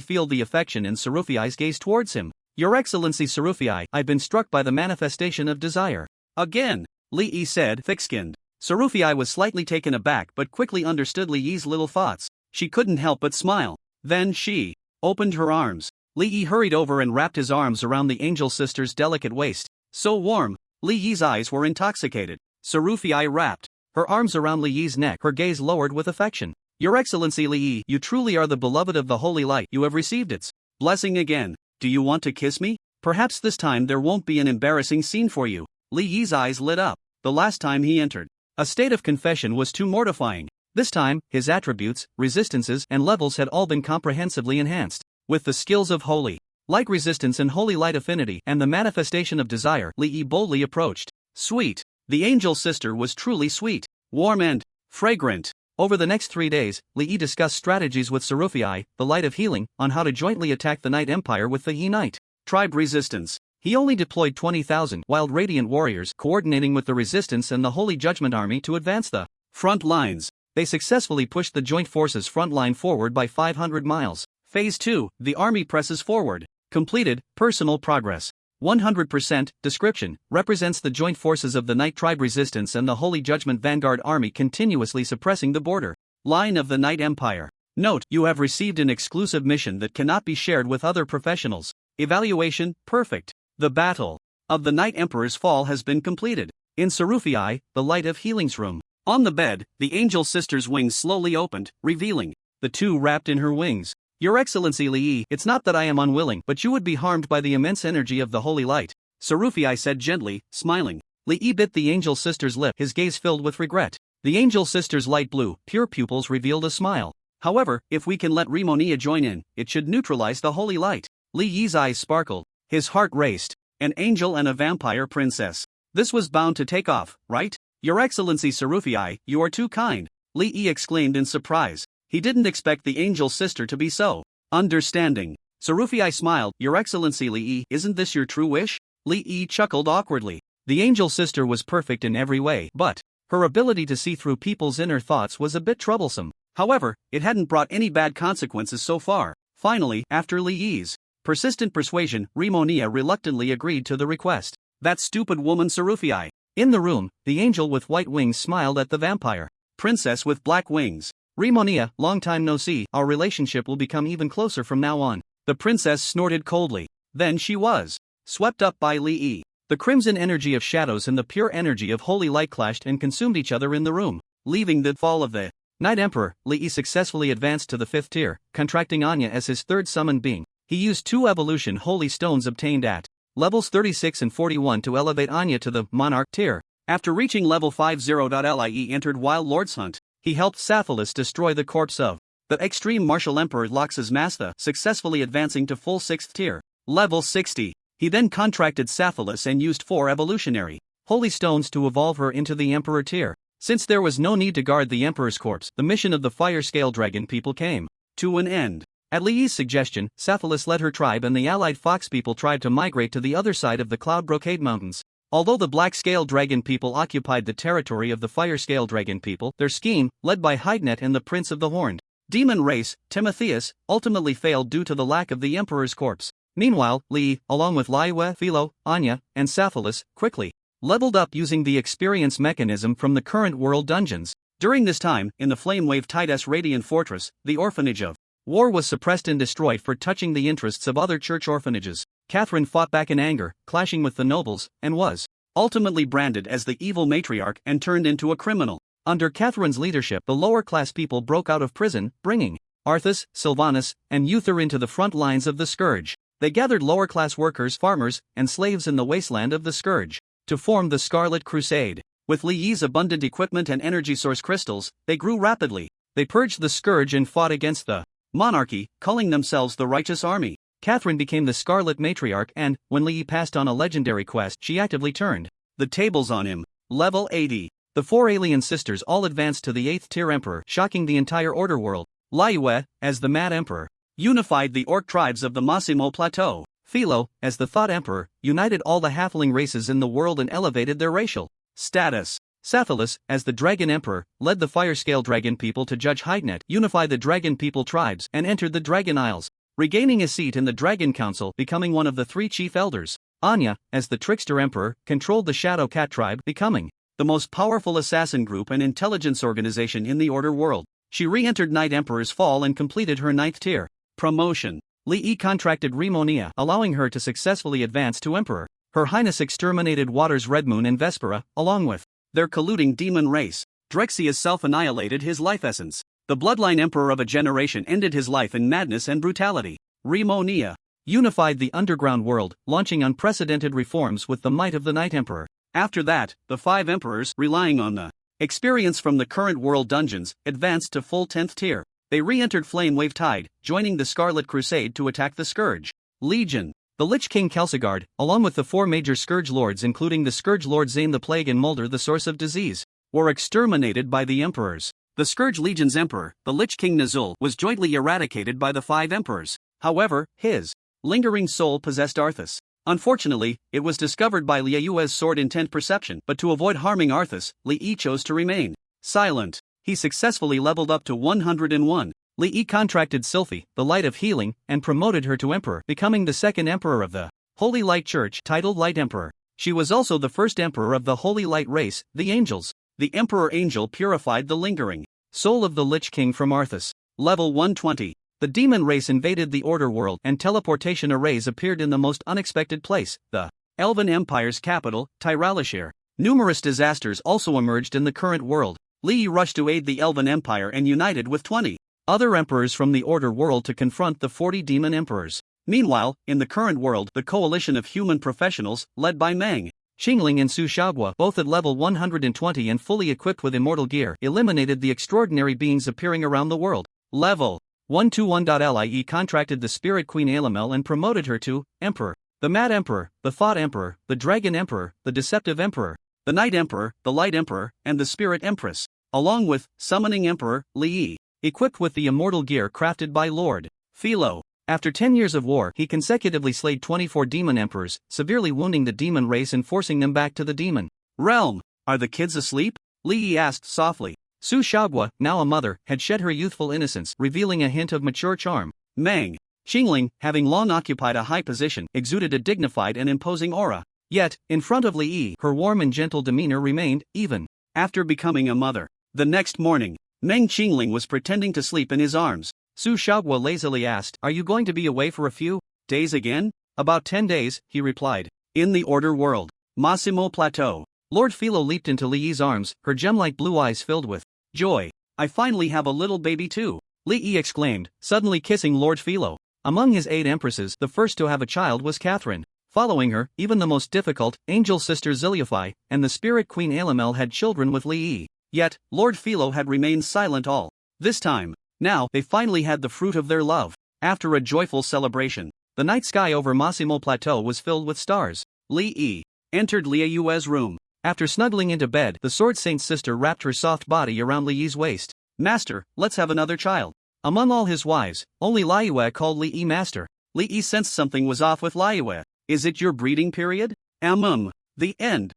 feel the affection in Sarufiai's gaze towards him. Your Excellency Sarufiai, I've been struck by the manifestation of desire. Again, Li Yi said, thick-skinned. Sarufiai was slightly taken aback but quickly understood Li Yi's little thoughts. She couldn't help but smile. Then she opened her arms. Li Yi hurried over and wrapped his arms around the angel sister's delicate waist. So warm, Li Yi's eyes were intoxicated. Sarufiai wrapped her arms around Li Yi's neck, her gaze lowered with affection. Your Excellency Li Yi, you truly are the beloved of the holy light. You have received its blessing again. Do you want to kiss me? Perhaps this time there won't be an embarrassing scene for you. Li Yi's eyes lit up. The last time he entered a state of confession was too mortifying. This time, his attributes, resistances, and levels had all been comprehensively enhanced. With the skills of Holy Light Resistance and Holy Light Affinity and the manifestation of desire, Li Yi boldly approached. Sweet. The angel sister was truly sweet. Warm and Fragrant. Over the next 3 days, Li Yi discussed strategies with Serufii, the Light of Healing, on how to jointly attack the Night Empire with the Yi Knight. Tribe resistance. He only deployed 20,000 wild radiant warriors coordinating with the resistance and the Holy Judgment Army to advance the front lines. They successfully pushed the joint forces front line forward by 500 miles. Phase 2, the army presses forward. Completed, personal progress. 100%, description, represents the joint forces of the Night Tribe Resistance and the Holy Judgment Vanguard Army continuously suppressing the border line of the Night Empire. Note, you have received an exclusive mission that cannot be shared with other professionals. Evaluation, perfect. The battle of the Night Emperor's fall has been completed. In Serufii, the Light of Healing's room. On the bed, the Angel Sister's wings slowly opened, revealing the two wrapped in her wings. Your Excellency Li Yi, it's not that I am unwilling, but you would be harmed by the immense energy of the Holy Light. Serufii said gently, smiling. Li Yi bit the Angel Sister's lip, his gaze filled with regret. The Angel Sister's light blue, pure pupils revealed a smile. However, if we can let Rimonia join in, it should neutralize the Holy Light. Li Yi's eyes sparkled. His heart raced. An angel and a vampire princess. This was bound to take off, right? Your Excellency Serufii, you are too kind. Li Yi exclaimed in surprise. He didn't expect the Angel Sister to be so understanding. Serufii smiled. Your Excellency Li Yi, isn't this your true wish? Li Yi chuckled awkwardly. The Angel Sister was perfect in every way, but her ability to see through people's inner thoughts was a bit troublesome. However, it hadn't brought any bad consequences so far. Finally, after Li Yi's persistent persuasion, Rimonia reluctantly agreed to the request. That stupid woman Serufii. In the room, the angel with white wings smiled at the vampire princess with black wings. Rimonia, long time no see, our relationship will become even closer from now on. The princess snorted coldly. Then she was swept up by Li Yi. The crimson energy of shadows and the pure energy of holy light clashed and consumed each other in the room. Leaving the fall of the Night Emperor, Li Yi successfully advanced to the 5th tier, contracting Anya as his third summoned being. He used 2 evolution holy stones obtained at levels 36 and 41 to elevate Anya to the Monarch tier. After reaching level 50. Li entered Wild Lord's Hunt. He helped Sapphilus destroy the corpse of the extreme martial emperor Lox's Mastha, successfully advancing to full 6th tier, level 60. He then contracted Sapphilus and used 4 evolutionary holy stones to evolve her into the emperor tier. Since there was no need to guard the emperor's corpse, the mission of the Fire Scale Dragon people came to an end. At Li Yi's suggestion, Sapphilus led her tribe and the allied Fox people tribe to migrate to the other side of the Cloud Brocade Mountains. Although the Black Scale Dragon people occupied the territory of the Fire Scale Dragon people, their scheme, led by Hydenet and the Prince of the Horned Demon Race, Timotheus, ultimately failed due to the lack of the Emperor's corpse. Meanwhile, Li Yi, along with Liyue, Philo, Anya, and Sapphilus, quickly leveled up using the experience mechanism from the current world dungeons. During this time, in the Flamewave Tides Radiant Fortress, the Orphanage of War was suppressed and destroyed for touching the interests of other church orphanages. Catherine fought back in anger, clashing with the nobles, and was ultimately branded as the evil matriarch and turned into a criminal. Under Catherine's leadership, the lower-class people broke out of prison, bringing Arthas, Sylvanus, and Uther into the front lines of the Scourge. They gathered lower-class workers, farmers, and slaves in the wasteland of the Scourge to form the Scarlet Crusade. With Li Yi's abundant equipment and energy source crystals, they grew rapidly. They purged the Scourge and fought against the monarchy, calling themselves the Righteous Army. Catherine became the Scarlet Matriarch and, when Li Yi passed on a legendary quest, she actively turned the tables on him. Level 80. The 4 alien sisters all advanced to the 8th tier emperor, shocking the entire Order world. Liyue, as the Mad Emperor, unified the orc tribes of the Massimo Plateau. Philo, as the Thought Emperor, united all the halfling races in the world and elevated their racial status. Sapphilus, as the Dragon Emperor, led the Fire Scale Dragon people to judge Hydenet, unify the Dragon people tribes, and entered the Dragon Isles, regaining a seat in the Dragon Council, becoming one of the 3 chief elders. Anya, as the Trickster Emperor, controlled the Shadow Cat tribe, becoming the most powerful assassin group and intelligence organization in the Order world. She re-entered Night Emperor's fall and completed her 9th tier promotion. Li Yi contracted Rimonia, allowing her to successfully advance to Emperor. Her Highness exterminated Water's Red Moon and Vespera, along with their colluding demon race. Drexius self-annihilated his life essence. The Bloodline Emperor of a generation ended his life in madness and brutality. Rimonia unified the underground world, launching unprecedented reforms with the might of the Night Emperor. After that, the 5 emperors, relying on the experience from the current world dungeons, advanced to full 10th tier. They re-entered Flamewave Tide, joining the Scarlet Crusade to attack the Scourge Legion. The Lich King Kelsegard, along with the 4 major Scourge Lords including the Scourge Lord Zane the Plague and Mulder the Source of Disease, were exterminated by the emperors. The Scourge Legion's emperor, the Lich King Nazul, was jointly eradicated by the 5 emperors. However, his lingering soul possessed Arthas. Unfortunately, it was discovered by Liu Yue's sword intent perception, but to avoid harming Arthas, Li Yi chose to remain silent. He successfully leveled up to 101. Li Yi contracted Sylphie, the Light of Healing, and promoted her to emperor, becoming the 2nd emperor of the Holy Light Church, titled Light Emperor. She was also the 1st emperor of the Holy Light race, the Angels. The Emperor Angel purified the lingering soul of the Lich King from Arthas. Level 120. The demon race invaded the Order world and teleportation arrays appeared in the most unexpected place, the Elven Empire's capital, Tyralashir. Numerous disasters also emerged in the current world. Li Yi rushed to aid the Elven Empire and united with 20 other emperors from the Order world to confront the 40 demon emperors. Meanwhile, in the current world, the coalition of human professionals, led by Meng Qingling and Su Xiaogua, both at level 120 and fully equipped with immortal gear, eliminated the extraordinary beings appearing around the world. Level 121.Lie contracted the Spirit Queen Alamel and promoted her to Emperor. The Mad Emperor, the Thought Emperor, the Dragon Emperor, the Deceptive Emperor, the Night Emperor, the Light Emperor, and the Spirit Empress, along with Summoning Emperor, Li Yi, equipped with the immortal gear crafted by Lord Philo. After 10 years of war, he consecutively slayed 24 demon emperors, severely wounding the demon race and forcing them back to the demon realm. Are the kids asleep? Li Yi asked softly. Su Xiaogua, now a mother, had shed her youthful innocence, revealing a hint of mature charm. Meng Qingling, having long occupied a high position, exuded a dignified and imposing aura. Yet, in front of Li Yi, her warm and gentle demeanor remained, even after becoming a mother. The next morning, Meng Qingling was pretending to sleep in his arms. Su Xiaogua lazily asked, "Are you going to be away for a few days again?" "About 10 days, he replied. In the Order world, Massimo Plateau. Lord Philo leaped into Li Yi's arms, her gem-like blue eyes filled with joy. "I finally have a little baby too," Li Yi exclaimed, suddenly kissing Lord Philo. Among his 8 empresses, the first to have a child was Catherine. Following her, even the most difficult, Angel Sister Ziliufi, and the Spirit Queen Alamel had children with Li Yi. Yet, Lord Philo had remained silent all this time. Now, they finally had the fruit of their love. After a joyful celebration, the night sky over Massimo Plateau was filled with stars. Li Yi entered Liu Yue's room. After snuggling into bed, the Sword Saint's sister wrapped her soft body around Li Yi's waist. "Master, let's have another child." Among all his wives, only Liu Yue called Li Yi master. Li Yi sensed something was off with Liu Yue. "Is it your breeding period?" The end.